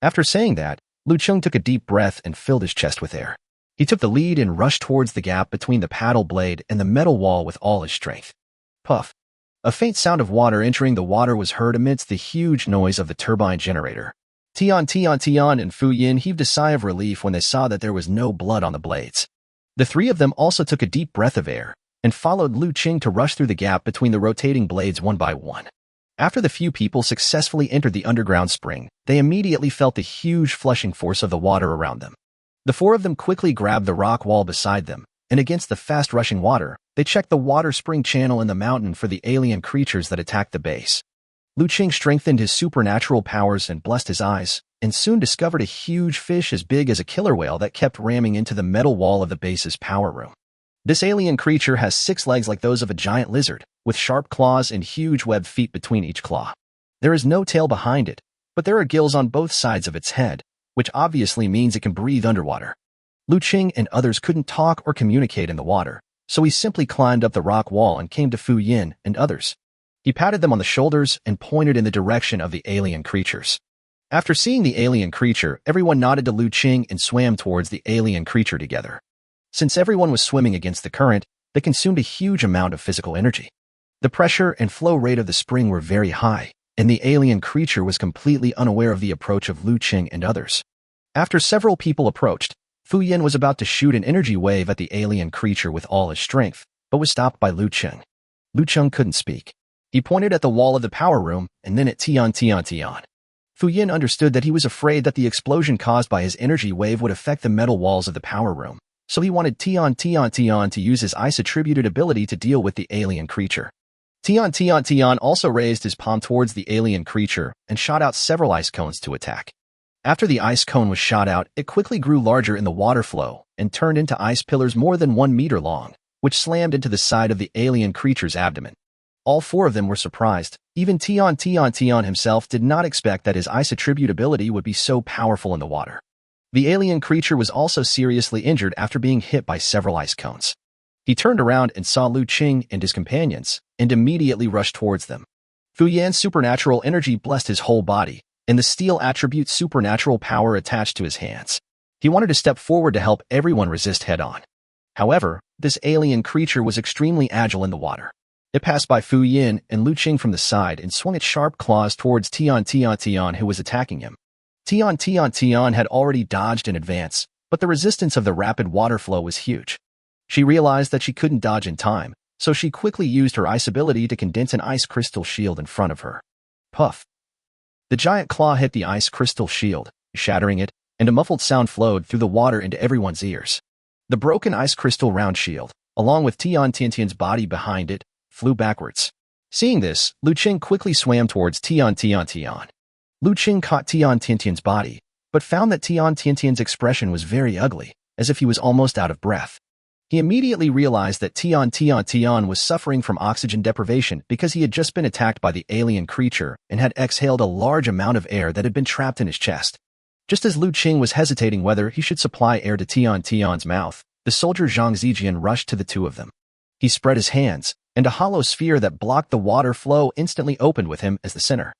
After saying that, Liu Cheng took a deep breath and filled his chest with air. He took the lead and rushed towards the gap between the paddle blade and the metal wall with all his strength. Puff. A faint sound of water entering the water was heard amidst the huge noise of the turbine generator. Tian and Fu Yin heaved a sigh of relief when they saw that there was no blood on the blades. The 3 of them also took a deep breath of air and followed Liu Cheng to rush through the gap between the rotating blades one by one. After the few people successfully entered the underground spring, they immediately felt the huge flushing force of the water around them. The 4 of them quickly grabbed the rock wall beside them, and against the fast-rushing water, they checked the water spring channel in the mountain for the alien creatures that attacked the base. Liu Cheng strengthened his supernatural powers and blessed his eyes, and soon discovered a huge fish as big as a killer whale that kept ramming into the metal wall of the base's power room. This alien creature has 6 legs like those of a giant lizard, with sharp claws and huge webbed feet between each claw. There is no tail behind it, but there are gills on both sides of its head, which obviously means it can breathe underwater. Liu Cheng and others couldn't talk or communicate in the water, so he simply climbed up the rock wall and came to Fu Yin and others. He patted them on the shoulders and pointed in the direction of the alien creatures. After seeing the alien creature, everyone nodded to Liu Cheng and swam towards the alien creature together. Since everyone was swimming against the current, they consumed a huge amount of physical energy. The pressure and flow rate of the spring were very high, and the alien creature was completely unaware of the approach of Liu Cheng and others. After several people approached, Fu Yin was about to shoot an energy wave at the alien creature with all his strength, but was stopped by Liu Cheng. Liu Cheng couldn't speak. He pointed at the wall of the power room and then at Tian. Fu Yin understood that he was afraid that the explosion caused by his energy wave would affect the metal walls of the power room, so he wanted Tian to use his ice-attributed ability to deal with the alien creature. Tian also raised his palm towards the alien creature and shot out several ice cones to attack. After the ice cone was shot out, it quickly grew larger in the water flow and turned into ice pillars more than 1 meter long, which slammed into the side of the alien creature's abdomen. All 4 of them were surprised. Even Tian himself did not expect that his ice attribute ability would be so powerful in the water. The alien creature was also seriously injured after being hit by several ice cones. He turned around and saw Liu Cheng and his companions, and immediately rushed towards them. Fu Yan's supernatural energy blessed his whole body, and the steel attribute supernatural power attached to his hands. He wanted to step forward to help everyone resist head-on. However, this alien creature was extremely agile in the water. It passed by Fu Yin and Liu Cheng from the side and swung its sharp claws towards Tian, who was attacking him. Tian had already dodged in advance, but the resistance of the rapid water flow was huge. She realized that she couldn't dodge in time, so she quickly used her ice ability to condense an ice crystal shield in front of her. Puff! The giant claw hit the ice crystal shield, shattering it, and a muffled sound flowed through the water into everyone's ears. The broken ice crystal round shield, along with Tian's body behind it, flew backwards. Seeing this, Liu Cheng quickly swam towards Tian. Liu Cheng caught Tian's body, but found that Tian's expression was very ugly, as if he was almost out of breath. He immediately realized that Tian was suffering from oxygen deprivation because he had just been attacked by the alien creature and had exhaled a large amount of air that had been trapped in his chest. Just as Liu Cheng was hesitating whether he should supply air to Tian's mouth, the soldier Zhang Zijian rushed to the 2 of them. He spread his hands, and a hollow sphere that blocked the water flow instantly opened with him as the center.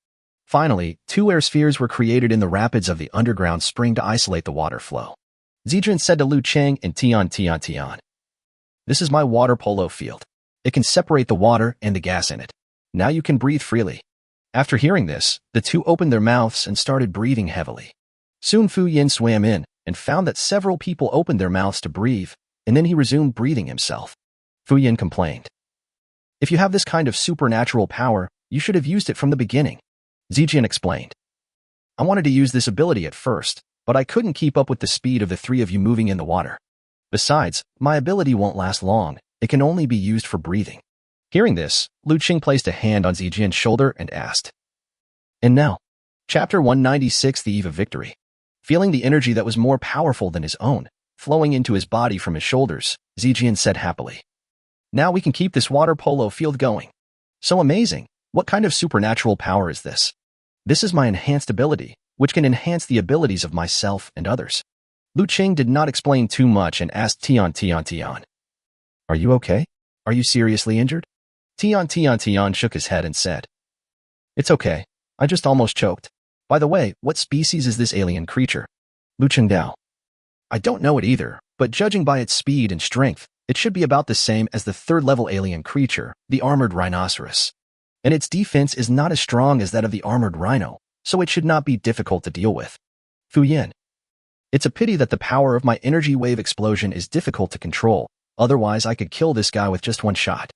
Finally, 2 air spheres were created in the rapids of the underground spring to isolate the water flow. Zijian said to Liu Cheng and Tian, "This is my water polo field. It can separate the water and the gas in it. Now you can breathe freely." After hearing this, the 2 opened their mouths and started breathing heavily. Soon Fu Yin swam in and found that several people opened their mouths to breathe, and then he resumed breathing himself. Fu Yin complained, "If you have this kind of supernatural power, you should have used it from the beginning." Zijian explained, "I wanted to use this ability at first, but I couldn't keep up with the speed of the 3 of you moving in the water. Besides, my ability won't last long. It can only be used for breathing." Hearing this, Liu Cheng placed a hand on Zijian's shoulder and asked, "And now?" Chapter 196, The Eve of Victory. Feeling the energy that was more powerful than his own, flowing into his body from his shoulders, Zijian said happily, "Now we can keep this water polo field going. So amazing! What kind of supernatural power is this?" "This is my enhanced ability, which can enhance the abilities of myself and others." Liu Cheng did not explain too much and asked Tian, "Are you okay? Are you seriously injured?" Tian shook his head and said, "It's okay. I just almost choked. By the way, what species is this alien creature?" Liu Cheng Dao. "I don't know it either, but judging by its speed and strength, it should be about the same as the 3rd-level alien creature, the armored rhinoceros. And its defense is not as strong as that of the armored rhino, so it should not be difficult to deal with." Fu Yin. "It's a pity that the power of my energy wave explosion is difficult to control, otherwise I could kill this guy with just 1 shot.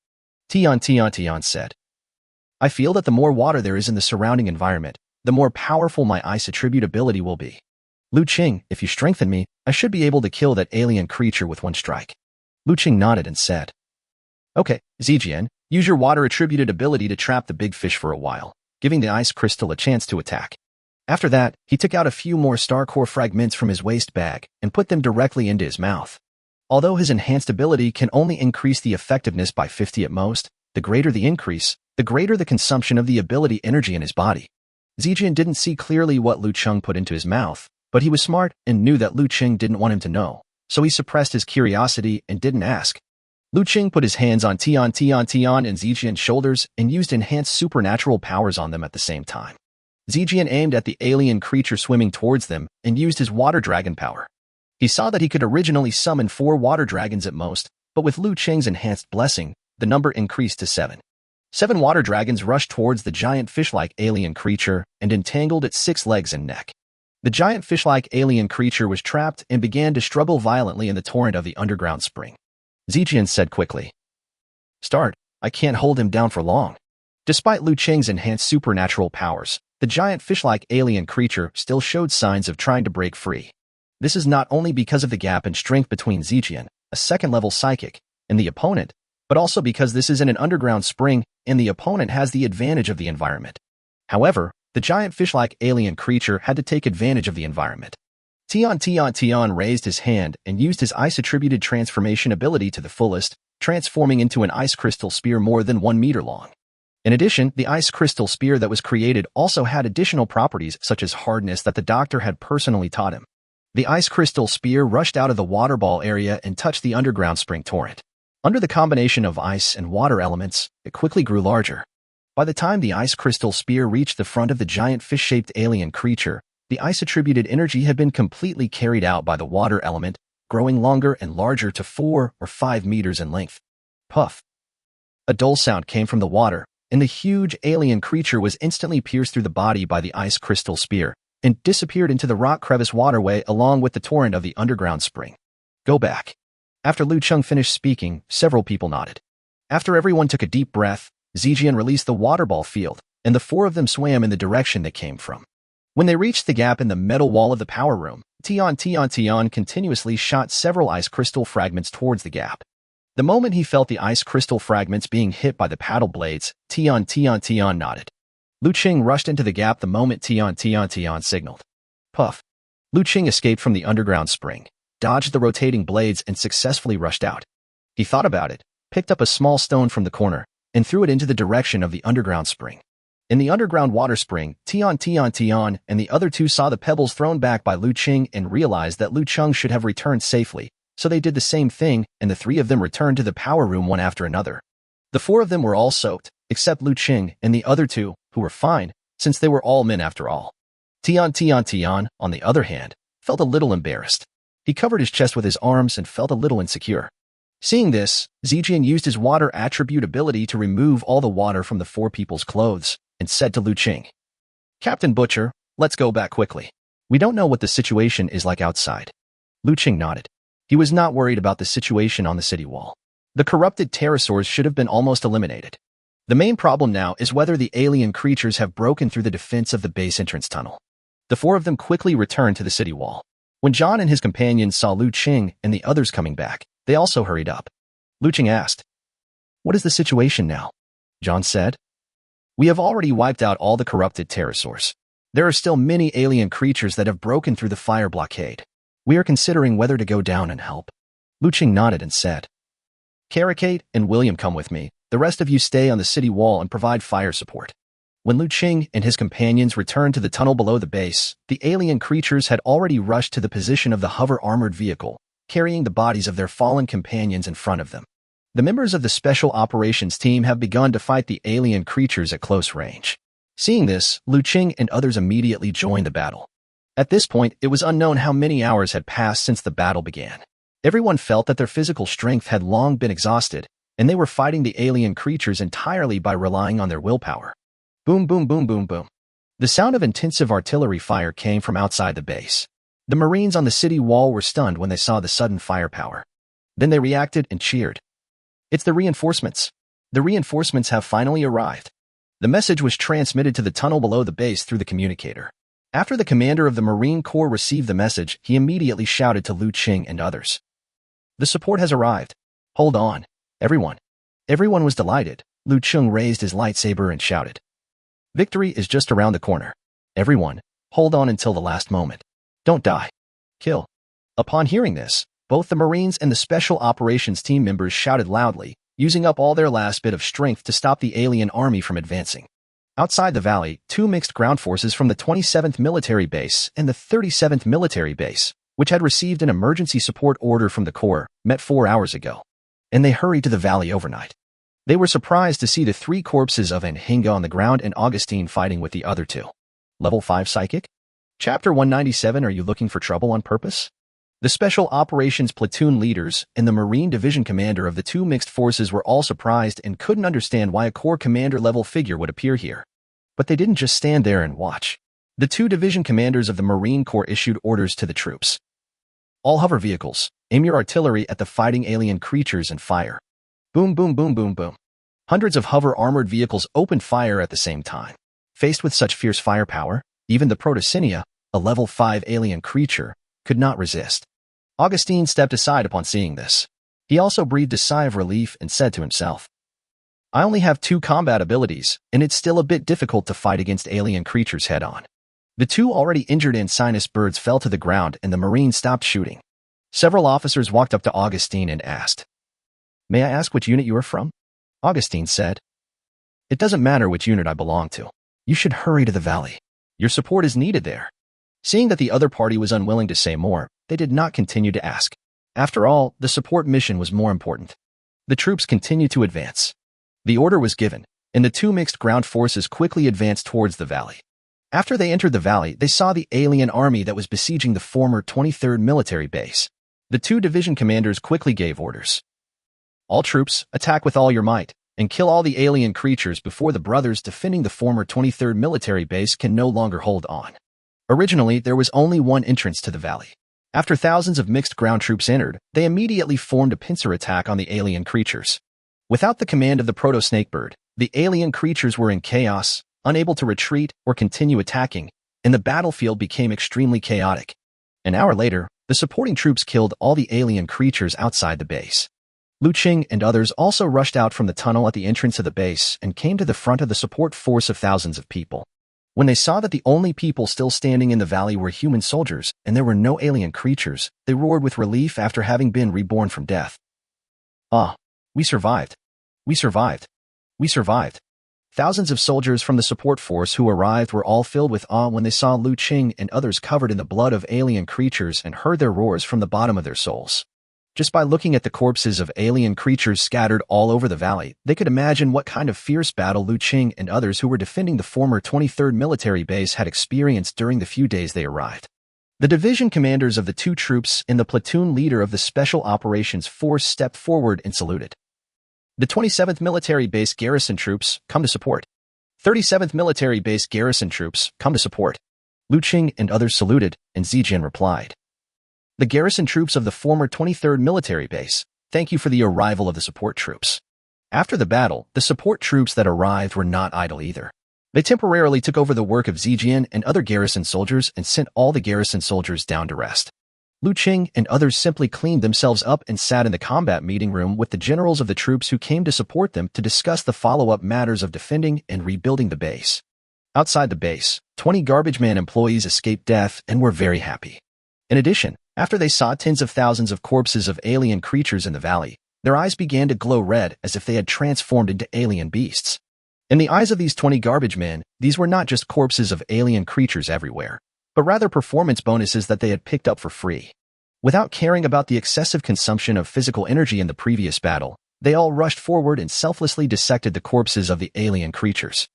Tian said, "I feel that the more water there is in the surrounding environment, the more powerful my ice attribute ability will be. Liu Cheng, if you strengthen me, I should be able to kill that alien creature with 1 strike." Liu Cheng nodded and said, "Okay, Zijian, use your water attributed ability to trap the big fish for a while, giving the ice crystal a chance to attack." After that, he took out a few more star core fragments from his waist bag and put them directly into his mouth. Although his enhanced ability can only increase the effectiveness by 50 at most, the greater the increase, the greater the consumption of the ability energy in his body. Zijian didn't see clearly what Liu Cheng put into his mouth, but he was smart and knew that Liu Cheng didn't want him to know, so he suppressed his curiosity and didn't ask. Liu Cheng put his hands on Tian and Zijian's shoulders and used enhanced supernatural powers on them at the same time. Zijian aimed at the alien creature swimming towards them and used his water dragon power. He saw that he could originally summon 4 water dragons at most, but with Liu Cheng's enhanced blessing, the number increased to 7. 7 water dragons rushed towards the giant fish-like alien creature and entangled its 6 legs and neck. The giant fish-like alien creature was trapped and began to struggle violently in the torrent of the underground spring. Zijian said quickly, "Start, I can't hold him down for long." Despite Liu Cheng's enhanced supernatural powers, the giant fish-like alien creature still showed signs of trying to break free. This is not only because of the gap in strength between Zijian, a second-level psychic, and the opponent, but also because this is in an underground spring and the opponent has the advantage of the environment. However, the giant fish-like alien creature had to take advantage of the environment. Tian raised his hand and used his ice-attributed transformation ability to the fullest, transforming into an ice crystal spear more than 1 meter long. In addition, the ice crystal spear that was created also had additional properties such as hardness that the doctor had personally taught him. The ice crystal spear rushed out of the water ball area and touched the underground spring torrent. Under the combination of ice and water elements, it quickly grew larger. By the time the ice crystal spear reached the front of the giant fish-shaped alien creature, the ice-attributed energy had been completely carried out by the water element, growing longer and larger to 4 or 5 meters in length. Puff. A dull sound came from the water, and the huge alien creature was instantly pierced through the body by the ice crystal spear and disappeared into the rock crevice waterway along with the torrent of the underground spring. Go back. After Liu Cheng finished speaking, several people nodded. After everyone took a deep breath, Zijian released the water ball field, and the 4 of them swam in the direction they came from. When they reached the gap in the metal wall of the power room, Tian continuously shot several ice crystal fragments towards the gap. The moment he felt the ice crystal fragments being hit by the paddle blades, Tian nodded. Liu Cheng rushed into the gap the moment Tian signaled. Puff. Liu Cheng escaped from the underground spring, dodged the rotating blades and successfully rushed out. He thought about it, picked up a small stone from the corner, and threw it into the direction of the underground spring. In the underground water spring, Tian and the other 2 saw the pebbles thrown back by Liu Cheng and realized that Liu Cheng should have returned safely, so they did the same thing and the 3 of them returned to the power room one after another. The 4 of them were all soaked, except Liu Cheng and the other 2, who were fine, since they were all men after all. Tian, on the other hand, felt a little embarrassed. He covered his chest with his arms and felt a little insecure. Seeing this, Zijian used his water attribute ability to remove all the water from the 4 people's clothes and said to Liu Cheng, "Captain Butcher, let's go back quickly. We don't know what the situation is like outside." Liu Cheng nodded. He was not worried about the situation on the city wall. The corrupted pterosaurs should have been almost eliminated. The main problem now is whether the alien creatures have broken through the defense of the base entrance tunnel. The 4 of them quickly returned to the city wall. When John and his companions saw Liu Cheng and the others coming back, they also hurried up. Liu Cheng asked, "What is the situation now?" John said, "We have already wiped out all the corrupted pterosaurs. There are still many alien creatures that have broken through the fire blockade. We are considering whether to go down and help." Liu Cheng nodded and said, "Carricate and William come with me. The rest of you stay on the city wall and provide fire support." When Liu Cheng and his companions returned to the tunnel below the base, the alien creatures had already rushed to the position of the hover-armored vehicle, carrying the bodies of their fallen companions in front of them. The members of the Special Operations Team have begun to fight the alien creatures at close range. Seeing this, Liu Cheng and others immediately joined the battle. At this point, it was unknown how many hours had passed since the battle began. Everyone felt that their physical strength had long been exhausted, and they were fighting the alien creatures entirely by relying on their willpower. Boom, boom, boom, boom, boom. The sound of intensive artillery fire came from outside the base. The Marines on the city wall were stunned when they saw the sudden firepower. Then they reacted and cheered. "It's the reinforcements. The reinforcements have finally arrived." The message was transmitted to the tunnel below the base through the communicator. After the commander of the Marine Corps received the message, he immediately shouted to Liu Cheng and others, "The support has arrived. Hold on, everyone." Everyone was delighted. Liu Cheng raised his lightsaber and shouted, "Victory is just around the corner. Everyone, hold on until the last moment. Don't die. Kill." Upon hearing this, both the Marines and the Special Operations Team members shouted loudly, using up all their last bit of strength to stop the alien army from advancing. Outside the valley, 2 mixed ground forces from the 27th Military Base and the 37th Military Base, which had received an emergency support order from the Corps, met 4 hours ago. And they hurried to the valley overnight. They were surprised to see the 3 corpses of Anhinga on the ground and Augustine fighting with the other 2. Level 5 Psychic? Chapter 197. Are you looking for trouble on purpose? The Special Operations Platoon leaders and the Marine Division commander of the 2 mixed forces were all surprised and couldn't understand why a Corps commander-level figure would appear here. But they didn't just stand there and watch. The 2 division commanders of the Marine Corps issued orders to the troops. "All hover vehicles, aim your artillery at the fighting alien creatures and fire." Boom, boom, boom, boom, boom. Hundreds of hover armored vehicles opened fire at the same time. Faced with such fierce firepower, even the Protocynia, a level 5 alien creature, could not resist. Augustine stepped aside upon seeing this. He also breathed a sigh of relief and said to himself, I only have 2 combat abilities, and it's still a bit difficult to fight against alien creatures head-on. The 2 already injured Ensinus birds fell to the ground and the Marine stopped shooting. Several officers walked up to Augustine and asked, May I ask which unit you are from? Augustine said, It doesn't matter which unit I belong to. You should hurry to the valley. Your support is needed there. Seeing that the other party was unwilling to say more, they did not continue to ask. After all, the support mission was more important. The troops continued to advance. The order was given, and the 2 mixed ground forces quickly advanced towards the valley. After they entered the valley, they saw the alien army that was besieging the former 23rd military base. The 2 division commanders quickly gave orders. All troops, attack with all your might, and kill all the alien creatures before the brothers defending the former 23rd military base can no longer hold on. Originally, there was only one entrance to the valley. After thousands of mixed ground troops entered, they immediately formed a pincer attack on the alien creatures. Without the command of the proto-snakebird, the alien creatures were in chaos, unable to retreat or continue attacking, and the battlefield became extremely chaotic. An hour later, the supporting troops killed all the alien creatures outside the base. Liu Cheng and others also rushed out from the tunnel at the entrance of the base and came to the front of the support force of thousands of people. When they saw that the only people still standing in the valley were human soldiers and there were no alien creatures, they roared with relief after having been reborn from death. Ah, we survived. We survived. We survived. Thousands of soldiers from the support force who arrived were all filled with awe when they saw Liu Cheng and others covered in the blood of alien creatures and heard their roars from the bottom of their souls. Just by looking at the corpses of alien creatures scattered all over the valley, they could imagine what kind of fierce battle Liu Cheng and others who were defending the former 23rd military base had experienced during the few days they arrived. The division commanders of the 2 troops and the platoon leader of the Special Operations Force stepped forward and saluted. The 27th Military Base Garrison Troops, come to support. 37th Military Base Garrison Troops, come to support. Liu Cheng and others saluted, and Zijian replied. The garrison troops of the former 23rd Military Base, thank you for the arrival of the support troops. After the battle, the support troops that arrived were not idle either. They temporarily took over the work of Zijian and other garrison soldiers and sent all the garrison soldiers down to rest. Liu Cheng and others simply cleaned themselves up and sat in the combat meeting room with the generals of the troops who came to support them to discuss the follow-up matters of defending and rebuilding the base. Outside the base, 20 garbage man employees escaped death and were very happy. In addition, after they saw tens of thousands of corpses of alien creatures in the valley, their eyes began to glow red as if they had transformed into alien beasts. In the eyes of these 20 garbage men, these were not just corpses of alien creatures everywhere, but rather performance bonuses that they had picked up for free. Without caring about the excessive consumption of physical energy in the previous battle, they all rushed forward and selflessly dissected the corpses of the alien creatures.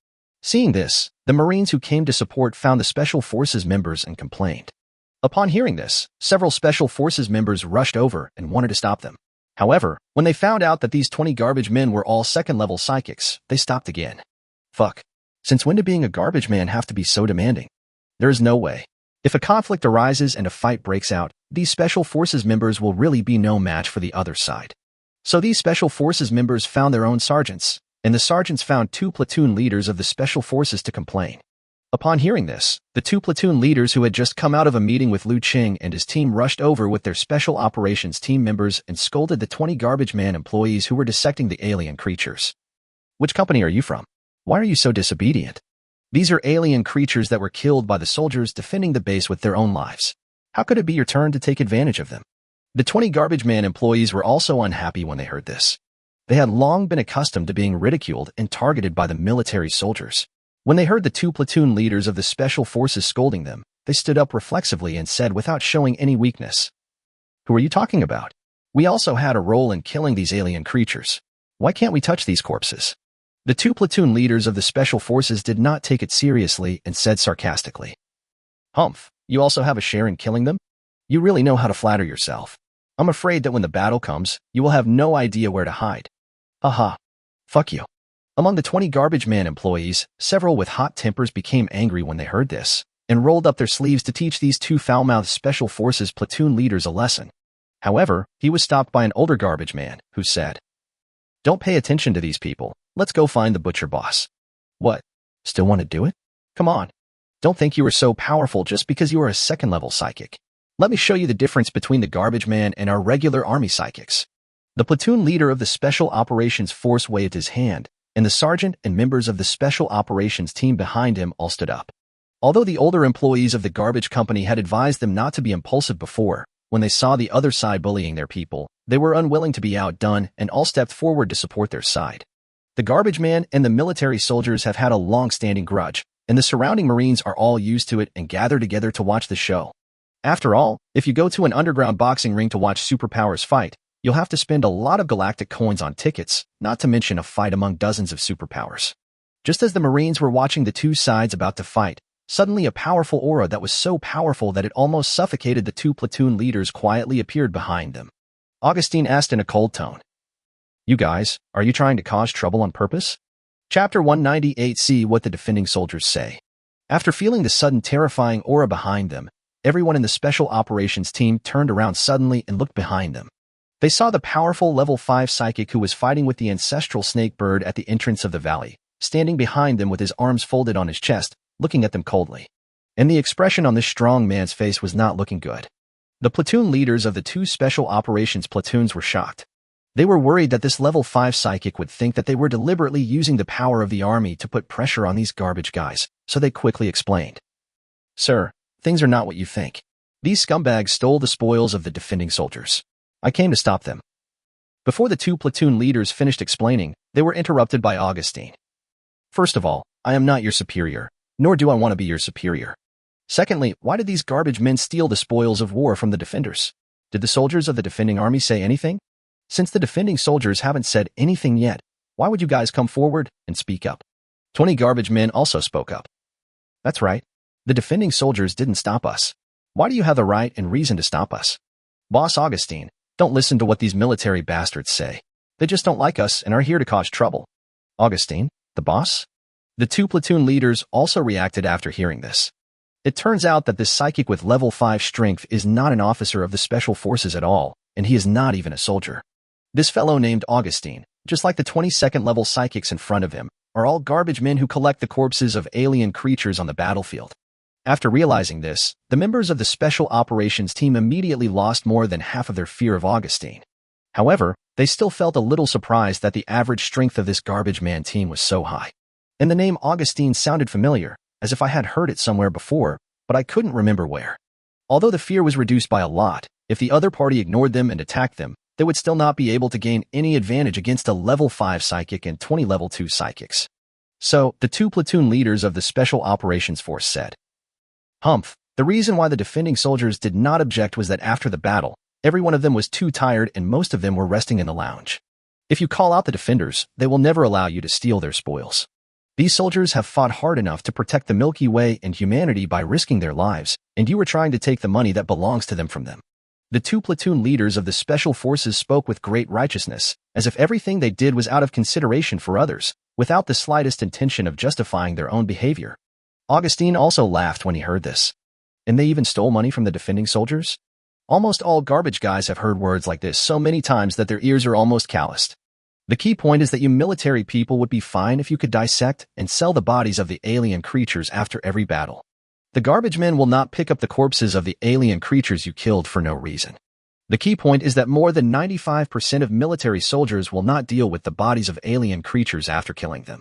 Seeing this, the Marines who came to support found the Special Forces members and complained. Upon hearing this, several Special Forces members rushed over and wanted to stop them. However, when they found out that these 20 garbage men were all second-level psychics, they stopped again. Fuck. Since when did being a garbage man have to be so demanding? There is no way. If a conflict arises and a fight breaks out, these Special Forces members will really be no match for the other side. So these Special Forces members found their own sergeants, and the sergeants found 2 platoon leaders of the Special Forces to complain. Upon hearing this, the 2 platoon leaders who had just come out of a meeting with Liu Cheng and his team rushed over with their Special Operations team members and scolded the 20 garbage man employees who were dissecting the alien creatures. Which company are you from? Why are you so disobedient? These are alien creatures that were killed by the soldiers defending the base with their own lives. How could it be your turn to take advantage of them? The 20 garbage man employees were also unhappy when they heard this. They had long been accustomed to being ridiculed and targeted by the military soldiers. When they heard the 2 platoon leaders of the Special Forces scolding them, they stood up reflexively and said without showing any weakness, "Who are you talking about? We also had a role in killing these alien creatures. Why can't we touch these corpses?" The 2 platoon leaders of the Special Forces did not take it seriously and said sarcastically, "Humph, you also have a share in killing them? You really know how to flatter yourself. I'm afraid that when the battle comes, you will have no idea where to hide. Haha. Fuck you." Among the 20 garbage man employees, several with hot tempers became angry when they heard this, and rolled up their sleeves to teach these 2 foul-mouthed Special Forces platoon leaders a lesson. However, he was stopped by an older garbage man, who said, "Don't pay attention to these people. Let's go find the butcher boss." "What? Still want to do it?" Come on. Don't think you are so powerful just because you are a second-level psychic. Let me show you the difference between the garbage man and our regular army psychics. The platoon leader of the Special Operations Force waved his hand, and the sergeant and members of the Special Operations team behind him all stood up. Although the older employees of the garbage company had advised them not to be impulsive before, when they saw the other side bullying their people, they were unwilling to be outdone and all stepped forward to support their side. The garbage man and the military soldiers have had a long-standing grudge, and the surrounding Marines are all used to it and gather together to watch the show. After all, if you go to an underground boxing ring to watch superpowers fight, you'll have to spend a lot of galactic coins on tickets, not to mention a fight among dozens of superpowers. Just as the Marines were watching the two sides about to fight, suddenly a powerful aura that was so powerful that it almost suffocated the two platoon leaders quietly appeared behind them. Augustine asked in a cold tone, "You guys, are you trying to cause trouble on purpose?" Chapter 198. See what the defending soldiers say. After feeling the sudden terrifying aura behind them, everyone in the Special Operations team turned around suddenly and looked behind them. They saw the powerful level 5 psychic who was fighting with the ancestral snake bird at the entrance of the valley, standing behind them with his arms folded on his chest, looking at them coldly. And the expression on this strong man's face was not looking good. The platoon leaders of the two Special Operations platoons were shocked. They were worried that this level 5 psychic would think that they were deliberately using the power of the army to put pressure on these garbage guys, so they quickly explained. "Sir, things are not what you think. These scumbags stole the spoils of the defending soldiers. I came to stop them." Before the two platoon leaders finished explaining, they were interrupted by Augustine. "First of all, I am not your superior, nor do I want to be your superior. Secondly, why did these garbage men steal the spoils of war from the defenders? Did the soldiers of the defending army say anything? Since the defending soldiers haven't said anything yet, why would you guys come forward and speak up?" 20 garbage men also spoke up. "That's right. The defending soldiers didn't stop us. Why do you have the right and reason to stop us?" "Boss Augustine, don't listen to what these military bastards say. They just don't like us and are here to cause trouble." "Augustine, the boss?" The two platoon leaders also reacted after hearing this. It turns out that this psychic with level 5 strength is not an officer of the special forces at all, and he is not even a soldier. This fellow named Augustine, just like the 22nd level psychics in front of him, are all garbage men who collect the corpses of alien creatures on the battlefield. After realizing this, the members of the Special Operations team immediately lost more than half of their fear of Augustine. However, they still felt a little surprised that the average strength of this garbage man team was so high. And the name Augustine sounded familiar, as if I had heard it somewhere before, but I couldn't remember where. Although the fear was reduced by a lot, if the other party ignored them and attacked them, they would still not be able to gain any advantage against a level 5 psychic and 20 level 2 psychics. So, the two platoon leaders of the Special Operations Force said, "Humph, the reason why the defending soldiers did not object was that after the battle, every one of them was too tired and most of them were resting in the lounge. If you call out the defenders, they will never allow you to steal their spoils. These soldiers have fought hard enough to protect the Milky Way and humanity by risking their lives, and you are trying to take the money that belongs to them from them." The two platoon leaders of the special forces spoke with great righteousness, as if everything they did was out of consideration for others, without the slightest intention of justifying their own behavior. Augustine also laughed when he heard this. "And they even stole money from the defending soldiers?" Almost all garbage guys have heard words like this so many times that their ears are almost calloused. The key point is that you military people would be fine if you could dissect and sell the bodies of the alien creatures after every battle. The garbage men will not pick up the corpses of the alien creatures you killed for no reason. The key point is that more than 95% of military soldiers will not deal with the bodies of alien creatures after killing them.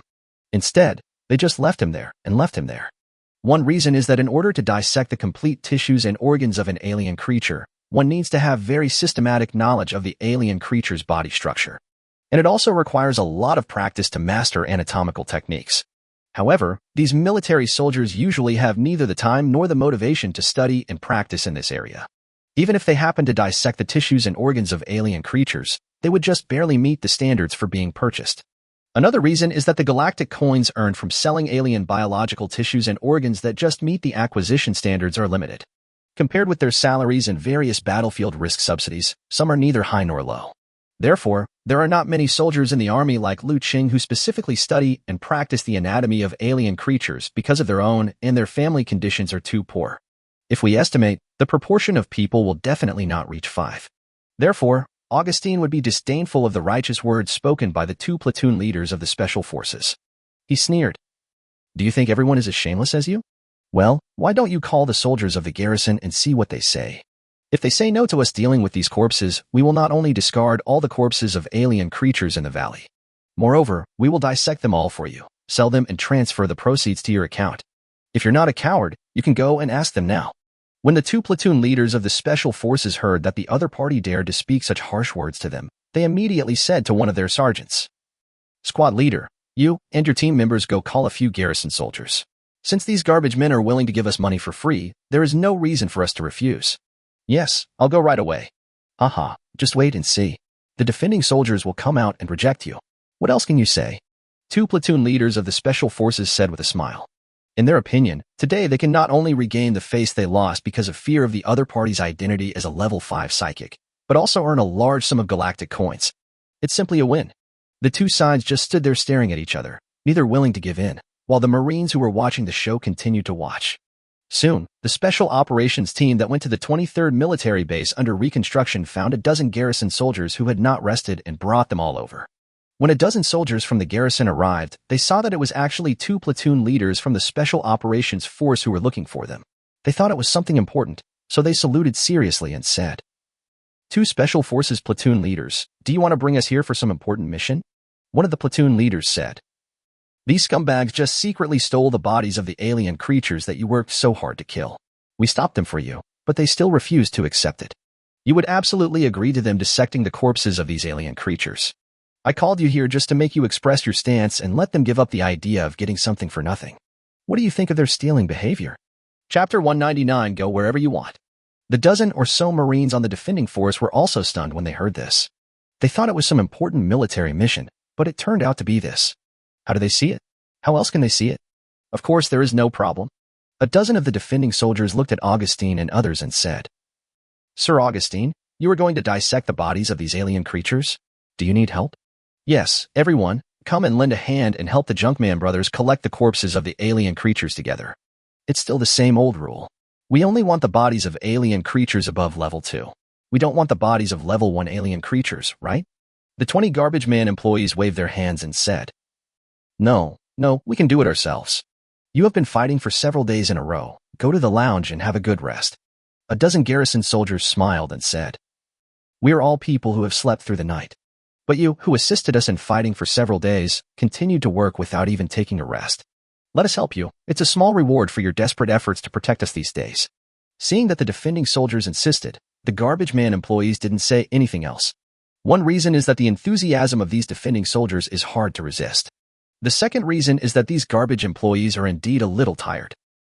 Instead, they just left him there and left him there. One reason is that in order to dissect the complete tissues and organs of an alien creature, one needs to have very systematic knowledge of the alien creature's body structure. And it also requires a lot of practice to master anatomical techniques. However, these military soldiers usually have neither the time nor the motivation to study and practice in this area. Even if they happen to dissect the tissues and organs of alien creatures, they would just barely meet the standards for being purchased. Another reason is that the galactic coins earned from selling alien biological tissues and organs that just meet the acquisition standards are limited. Compared with their salaries and various battlefield risk subsidies, some are neither high nor low. Therefore, there are not many soldiers in the army like Liu Cheng who specifically study and practice the anatomy of alien creatures because of their own and their family conditions are too poor. If we estimate, the proportion of people will definitely not reach 5. Therefore, Augustine would be disdainful of the righteous words spoken by the two platoon leaders of the special forces. He sneered. Do you think everyone is as shameless as you? Well, why don't you call the soldiers of the garrison and see what they say? If they say no to us dealing with these corpses, we will not only discard all the corpses of alien creatures in the valley. Moreover, we will dissect them all for you, sell them and transfer the proceeds to your account. If you're not a coward, you can go and ask them now. When the two platoon leaders of the special forces heard that the other party dared to speak such harsh words to them, they immediately said to one of their sergeants, "Squad leader, you and your team members go call a few garrison soldiers. Since these garbage men are willing to give us money for free, there is no reason for us to refuse." "Yes, I'll go right away." "Haha, just wait and see. The defending soldiers will come out and reject you. What else can you say?" Two platoon leaders of the special forces said with a smile. In their opinion, today they can not only regain the face they lost because of fear of the other party's identity as a level 5 psychic, but also earn a large sum of galactic coins. It's simply a win. The two sides just stood there staring at each other, neither willing to give in, while the Marines who were watching the show continued to watch. Soon, the special operations team that went to the 23rd military base under reconstruction found a dozen garrison soldiers who had not rested and brought them all over. When a dozen soldiers from the garrison arrived, they saw that it was actually two platoon leaders from the special operations force who were looking for them. They thought it was something important, so they saluted seriously and said, "Two special forces platoon leaders, do you want to bring us here for some important mission?" One of the platoon leaders said, "These scumbags just secretly stole the bodies of the alien creatures that you worked so hard to kill. We stopped them for you, but they still refused to accept it. You would absolutely agree to them dissecting the corpses of these alien creatures. I called you here just to make you express your stance and let them give up the idea of getting something for nothing. What do you think of their stealing behavior?" Chapter 199, go wherever you want. The dozen or so Marines on the defending force were also stunned when they heard this. They thought it was some important military mission, but it turned out to be this. How do they see it? How else can they see it? Of course, there is no problem. A dozen of the defending soldiers looked at Augustine and others and said, "Sir Augustine, you are going to dissect the bodies of these alien creatures? Do you need help?" "Yes, everyone, come and lend a hand and help the Junkman brothers collect the corpses of the alien creatures together. It's still the same old rule. We only want the bodies of alien creatures above level 2. We don't want the bodies of level 1 alien creatures, right?" The 20 Garbage Man employees waved their hands and said, No, we can do it ourselves. You have been fighting for several days in a row. Go to the lounge and have a good rest." A dozen garrison soldiers smiled and said, "We are all people who have slept through the night. But you, who assisted us in fighting for several days, continued to work without even taking a rest. Let us help you. It's a small reward for your desperate efforts to protect us these days." Seeing that the defending soldiers insisted, the Garbage Man employees didn't say anything else. One reason is that the enthusiasm of these defending soldiers is hard to resist. The second reason is that these garbage employees are indeed a little tired.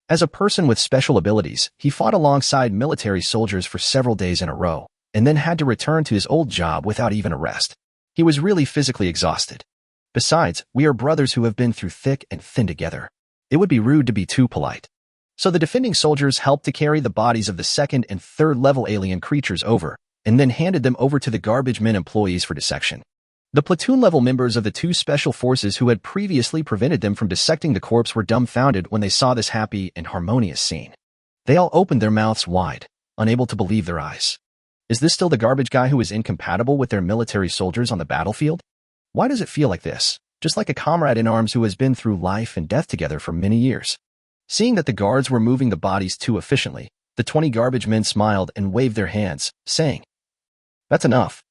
As a person with special abilities, he fought alongside military soldiers for several days in a row, and then had to return to his old job without even a rest. He was really physically exhausted. Besides, we are brothers who have been through thick and thin together. It would be rude to be too polite. So the defending soldiers helped to carry the bodies of the second and third level alien creatures over, and then handed them over to the Garbage Men employees for dissection. The platoon-level members of the two special forces who had previously prevented them from dissecting the corpse were dumbfounded when they saw this happy and harmonious scene. They all opened their mouths wide, unable to believe their eyes. Is this still the garbage guy who is incompatible with their military soldiers on the battlefield? Why does it feel like this? Just like a comrade in arms who has been through life and death together for many years. Seeing that the guards were moving the bodies too efficiently, the 20 Garbage Men smiled and waved their hands, saying, That's enough.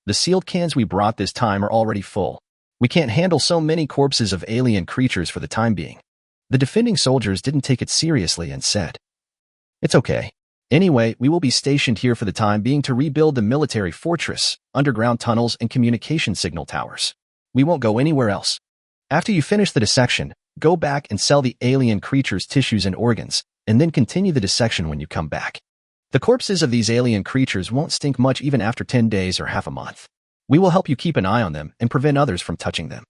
The sealed cans we brought this time are already full. We can't handle so many corpses of alien creatures for the time being." The defending soldiers didn't take it seriously and said, "It's okay. Anyway, we will be stationed here for the time being to rebuild the military fortress, underground tunnels, and communication signal towers. We won't go anywhere else. After you finish the dissection, go back and sell the alien creatures' tissues and organs, and then continue the dissection when you come back. The corpses of these alien creatures won't stink much even after 10 days or half a month. We will help you keep an eye on them and prevent others from touching them."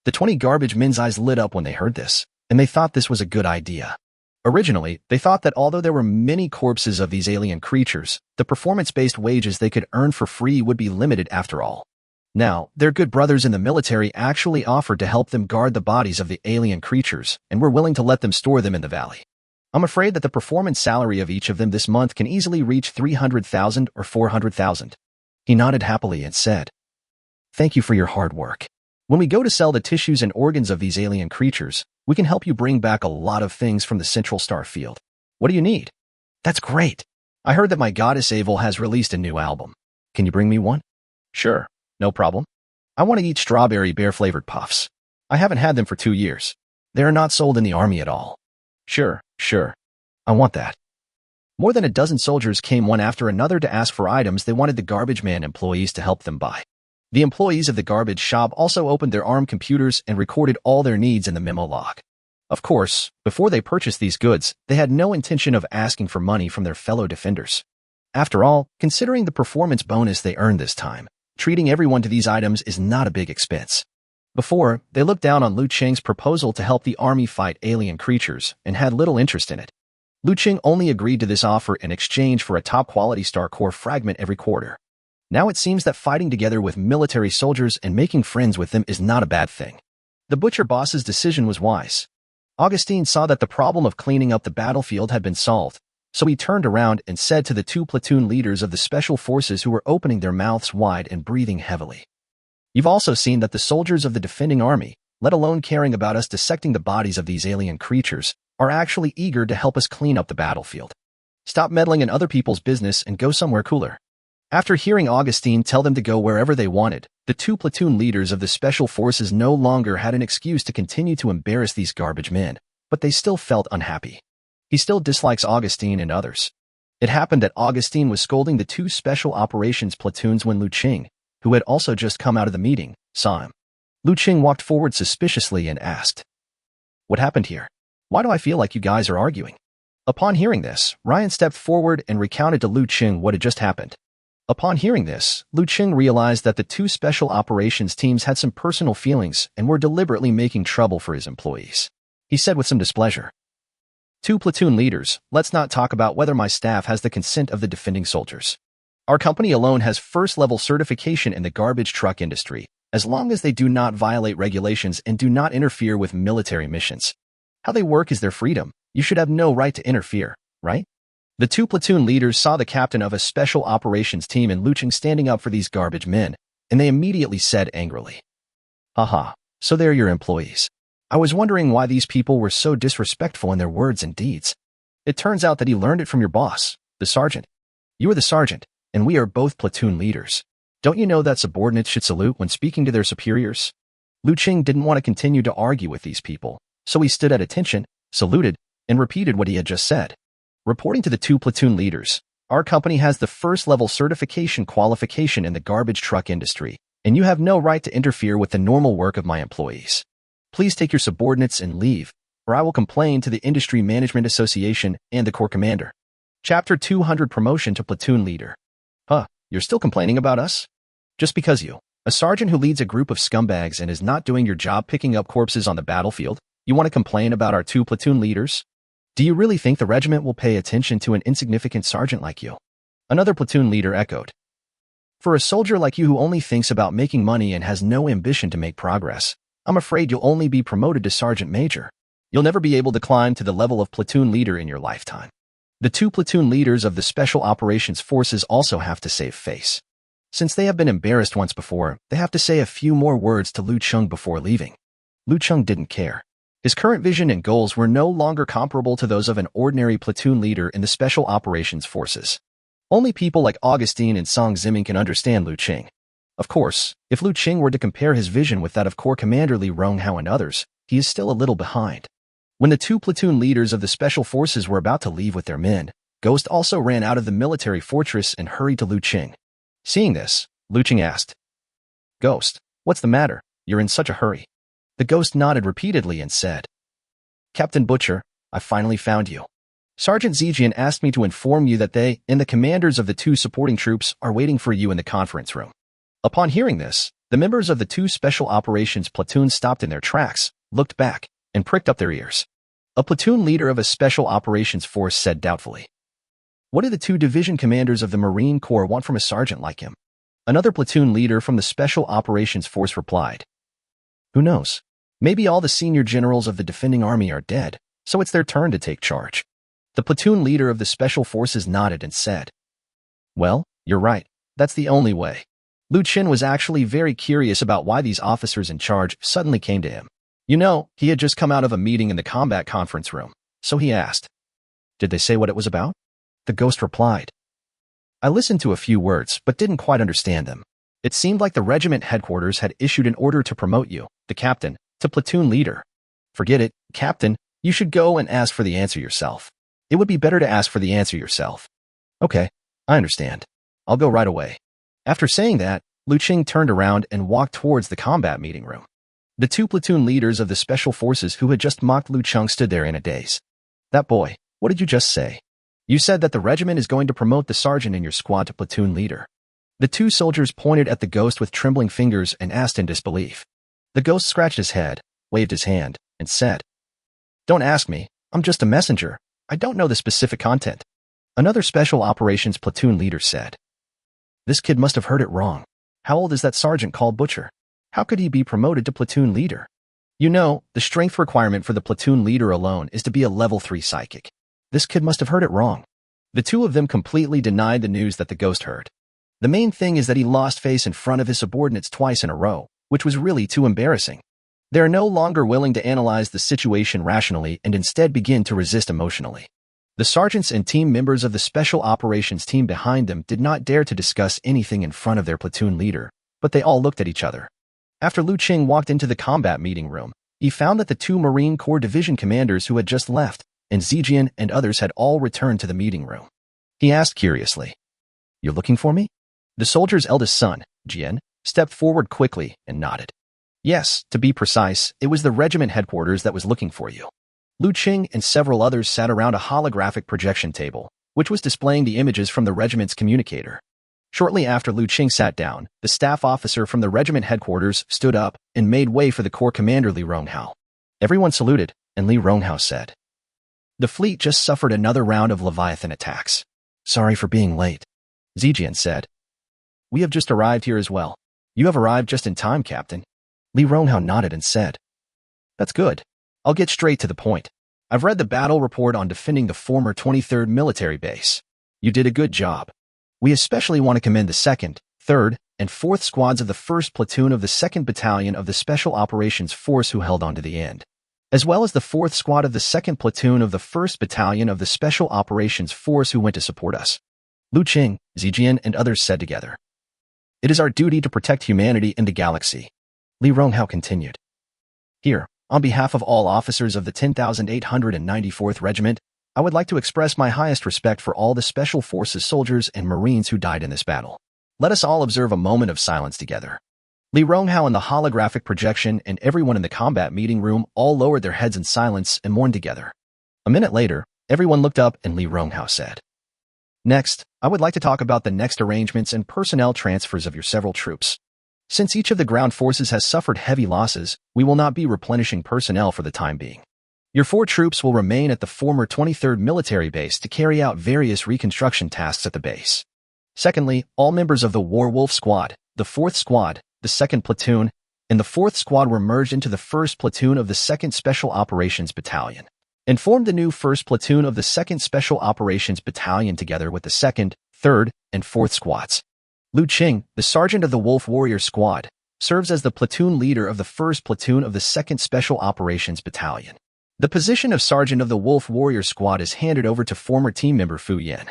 The 20 Garbage Men's eyes lit up when they heard this, and they thought this was a good idea. Originally, they thought that although there were many corpses of these alien creatures, the performance-based wages they could earn for free would be limited after all. Now, their good brothers in the military actually offered to help them guard the bodies of the alien creatures and were willing to let them store them in the valley. I'm afraid that the performance salary of each of them this month can easily reach 300,000 or 400,000. He nodded happily and said, "Thank you for your hard work. When we go to sell the tissues and organs of these alien creatures, we can help you bring back a lot of things from the central star field. What do you need? That's great. I heard that my goddess Avel has released a new album. Can you bring me one? Sure, no problem. I want to eat strawberry bear-flavored puffs. I haven't had them for 2 years. They are not sold in the army at all. Sure. I want that. More than a dozen soldiers came one after another to ask for items they wanted the garbage man employees to help them buy. The employees of the garbage shop also opened their ARM computers and recorded all their needs in the memo log. Of course, before they purchased these goods, they had no intention of asking for money from their fellow defenders. After all, considering the performance bonus they earned this time, treating everyone to these items is not a big expense. Before, they looked down on Liu Cheng's proposal to help the army fight alien creatures and had little interest in it. Liu Cheng only agreed to this offer in exchange for a top-quality star core fragment every quarter. Now it seems that fighting together with military soldiers and making friends with them is not a bad thing. The butcher boss's decision was wise. Augustine saw that the problem of cleaning up the battlefield had been solved, so he turned around and said to the 2 platoon leaders of the special forces who were opening their mouths wide and breathing heavily. You've also seen that the soldiers of the defending army, let alone caring about us dissecting the bodies of these alien creatures, are actually eager to help us clean up the battlefield. Stop meddling in other people's business and go somewhere cooler. After hearing Augustine tell them to go wherever they wanted, the 2 platoon leaders of the special forces no longer had an excuse to continue to embarrass these garbage men, but they still felt unhappy. He still dislikes Augustine and others. It happened that Augustine was scolding the 2 special operations platoons when Liu Cheng, who had also just come out of the meeting, saw him. Liu Cheng walked forward suspiciously and asked, "What happened here? Why do I feel like you guys are arguing?" Upon hearing this, Ryan stepped forward and recounted to Liu Cheng what had just happened. Upon hearing this, Liu Cheng realized that the 2 special operations teams had some personal feelings and were deliberately making trouble for his employees. He said with some displeasure, "2 platoon leaders, let's not talk about whether my staff has the consent of the defending soldiers. Our company alone has first-level certification in the garbage truck industry, as long as they do not violate regulations and do not interfere with military missions. How they work is their freedom. You should have no right to interfere, right?" The 2 platoon leaders saw the captain of a special operations team in Liu Cheng standing up for these garbage men, and they immediately said angrily, "Haha, so they're your employees. I was wondering why these people were so disrespectful in their words and deeds. It turns out that he learned it from your boss, the sergeant. You are the sergeant, and we are both platoon leaders. Don't you know that subordinates should salute when speaking to their superiors?" Liu Cheng didn't want to continue to argue with these people, so he stood at attention, saluted, and repeated what he had just said. Reporting to the 2 platoon leaders, "Our company has the first-level certification qualification in the garbage truck industry, and you have no right to interfere with the normal work of my employees. Please take your subordinates and leave, or I will complain to the Industry Management Association and the Corps Commander." Chapter 200 Promotion to Platoon Leader. Huh, you're still complaining about us? Just because you, a sergeant who leads a group of scumbags and is not doing your job picking up corpses on the battlefield, you want to complain about our 2 platoon leaders? Do you really think the regiment will pay attention to an insignificant sergeant like you? Another platoon leader echoed. For a soldier like you who only thinks about making money and has no ambition to make progress, I'm afraid you'll only be promoted to sergeant major. You'll never be able to climb to the level of platoon leader in your lifetime. The 2 platoon leaders of the Special Operations Forces also have to save face. Since they have been embarrassed once before, they have to say a few more words to Liu Cheng before leaving. Liu Cheng didn't care. His current vision and goals were no longer comparable to those of an ordinary platoon leader in the Special Operations Forces. Only people like Augustine and Song Ziming can understand Liu Cheng. Of course, if Liu Cheng were to compare his vision with that of Corps Commander Li Ronghao and others, he is still a little behind. When the 2 platoon leaders of the Special Forces were about to leave with their men, Ghost also ran out of the military fortress and hurried to Liu Cheng. Seeing this, Liu Cheng asked, "Ghost, what's the matter? You're in such a hurry." The Ghost nodded repeatedly and said, "Captain Butcher, I finally found you. Sergeant Zijian asked me to inform you that they and the commanders of the 2 supporting troops are waiting for you in the conference room." Upon hearing this, the members of the 2 special operations platoons stopped in their tracks, looked back, and pricked up their ears. A platoon leader of a special operations force said doubtfully, "What do the 2 division commanders of the Marine Corps want from a sergeant like him?" Another platoon leader from the special operations force replied, "Who knows? Maybe all the senior generals of the defending army are dead, so it's their turn to take charge." The platoon leader of the special forces nodded and said, "Well, you're right. That's the only way. Liu Cheng was actually very curious about why these officers in charge suddenly came to him. You know, he had just come out of a meeting in the combat conference room, so he asked, "Did they say what it was about?" The ghost replied, "I listened to a few words, but didn't quite understand them. It seemed like the regiment headquarters had issued an order to promote you, the captain, to platoon leader. Forget it, captain, you should go and ask for the answer yourself. It would be better to ask for the answer yourself." "Okay, I understand. I'll go right away." After saying that, Liu Cheng turned around and walked towards the combat meeting room. The two platoon leaders of the special forces who had just mocked Liu Cheng stood there in a daze. "That boy, what did you just say? You said that the regiment is going to promote the sergeant in your squad to platoon leader." The two soldiers pointed at the ghost with trembling fingers and asked in disbelief. The ghost scratched his head, waved his hand, and said, "Don't ask me. I'm just a messenger. I don't know the specific content." Another special operations platoon leader said, "This kid must have heard it wrong. How old is that sergeant called Butcher? How could he be promoted to platoon leader? You know, the strength requirement for the platoon leader alone is to be a level 3 psychic. This kid must have heard it wrong." The two of them completely denied the news that the ghost heard. The main thing is that he lost face in front of his subordinates twice in a row, which was really too embarrassing. They are no longer willing to analyze the situation rationally and instead begin to resist emotionally. The sergeants and team members of the special operations team behind them did not dare to discuss anything in front of their platoon leader, but they all looked at each other. After Liu Cheng walked into the combat meeting room, he found that the two Marine Corps division commanders who had just left, and Zijian and others had all returned to the meeting room. He asked curiously, "You're looking for me?" The soldier's eldest son, Jian, stepped forward quickly and nodded. "Yes, to be precise, it was the regiment headquarters that was looking for you." Liu Cheng and several others sat around a holographic projection table, which was displaying the images from the regiment's communicator. Shortly after Liu Cheng sat down, the staff officer from the regiment headquarters stood up and made way for the corps commander Li Ronghao. Everyone saluted, and Li Ronghao said, "The fleet just suffered another round of Leviathan attacks. Sorry for being late." Zijian said, "We have just arrived here as well. You have arrived just in time, Captain." Li Ronghao nodded and said, "That's good. I'll get straight to the point. I've read the battle report on defending the former 23rd military base. You did a good job. We especially want to commend the 2nd, 3rd, and 4th squads of the 1st platoon of the 2nd Battalion of the Special Operations Force who held on to the end, as well as the 4th squad of the 2nd platoon of the 1st Battalion of the Special Operations Force who went to support us." Liu Cheng, Zijian, and others said together, "It is our duty to protect humanity in the galaxy." Li Ronghao continued, "Here, on behalf of all officers of the 10,894th Regiment, I would like to express my highest respect for all the Special Forces soldiers and Marines who died in this battle. Let us all observe a moment of silence together." Li Ronghao in the holographic projection and everyone in the combat meeting room all lowered their heads in silence and mourned together. A minute later, everyone looked up and Li Ronghao said, "Next, I would like to talk about the next arrangements and personnel transfers of your several troops. Since each of the ground forces has suffered heavy losses, we will not be replenishing personnel for the time being. Your 4 troops will remain at the former 23rd military base to carry out various reconstruction tasks at the base. Secondly, all members of the Warwolf Squad, the 4th Squad, the 2nd Platoon, and the 4th Squad were merged into the 1st Platoon of the 2nd Special Operations Battalion, and formed the new 1st Platoon of the 2nd Special Operations Battalion together with the 2nd, 3rd, and 4th Squads. Liu Cheng, the sergeant of the Wolf Warrior Squad, serves as the platoon leader of the 1st Platoon of the 2nd Special Operations Battalion. The position of Sergeant of the Wolf Warrior Squad is handed over to former team member Fu Yan.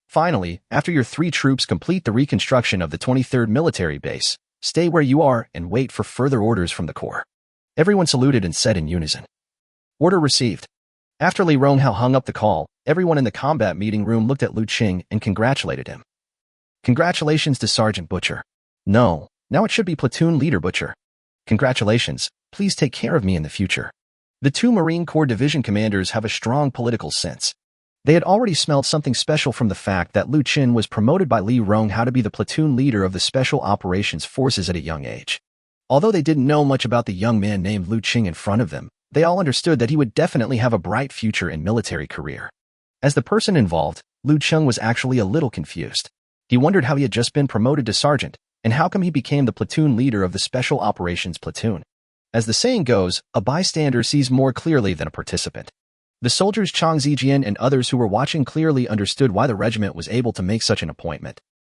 Finally, after your 3 troops complete the reconstruction of the 23rd military base, stay where you are and wait for further orders from the Corps." Everyone saluted and said in unison, "Order received." After Li Ronghao hung up the call, everyone in the combat meeting room looked at Liu Cheng and congratulated him. "Congratulations to Sergeant Butcher." "No, now it should be Platoon Leader Butcher." "Congratulations, please take care of me in the future." The 2 Marine Corps division commanders have a strong political sense. They had already smelled something special from the fact that Liu Cheng was promoted by Li Ronghao to be the platoon leader of the Special Operations Forces at a young age. Although they didn't know much about the young man named Liu Cheng in front of them, they all understood that he would definitely have a bright future in military career. As the person involved, Liu Cheng was actually a little confused. He wondered how he had just been promoted to sergeant, and how come he became the platoon leader of the Special Operations Platoon. As the saying goes, a bystander sees more clearly than a participant. The soldiers Chang Zijian and others who were watching clearly understood why the regiment was able to make such an appointment.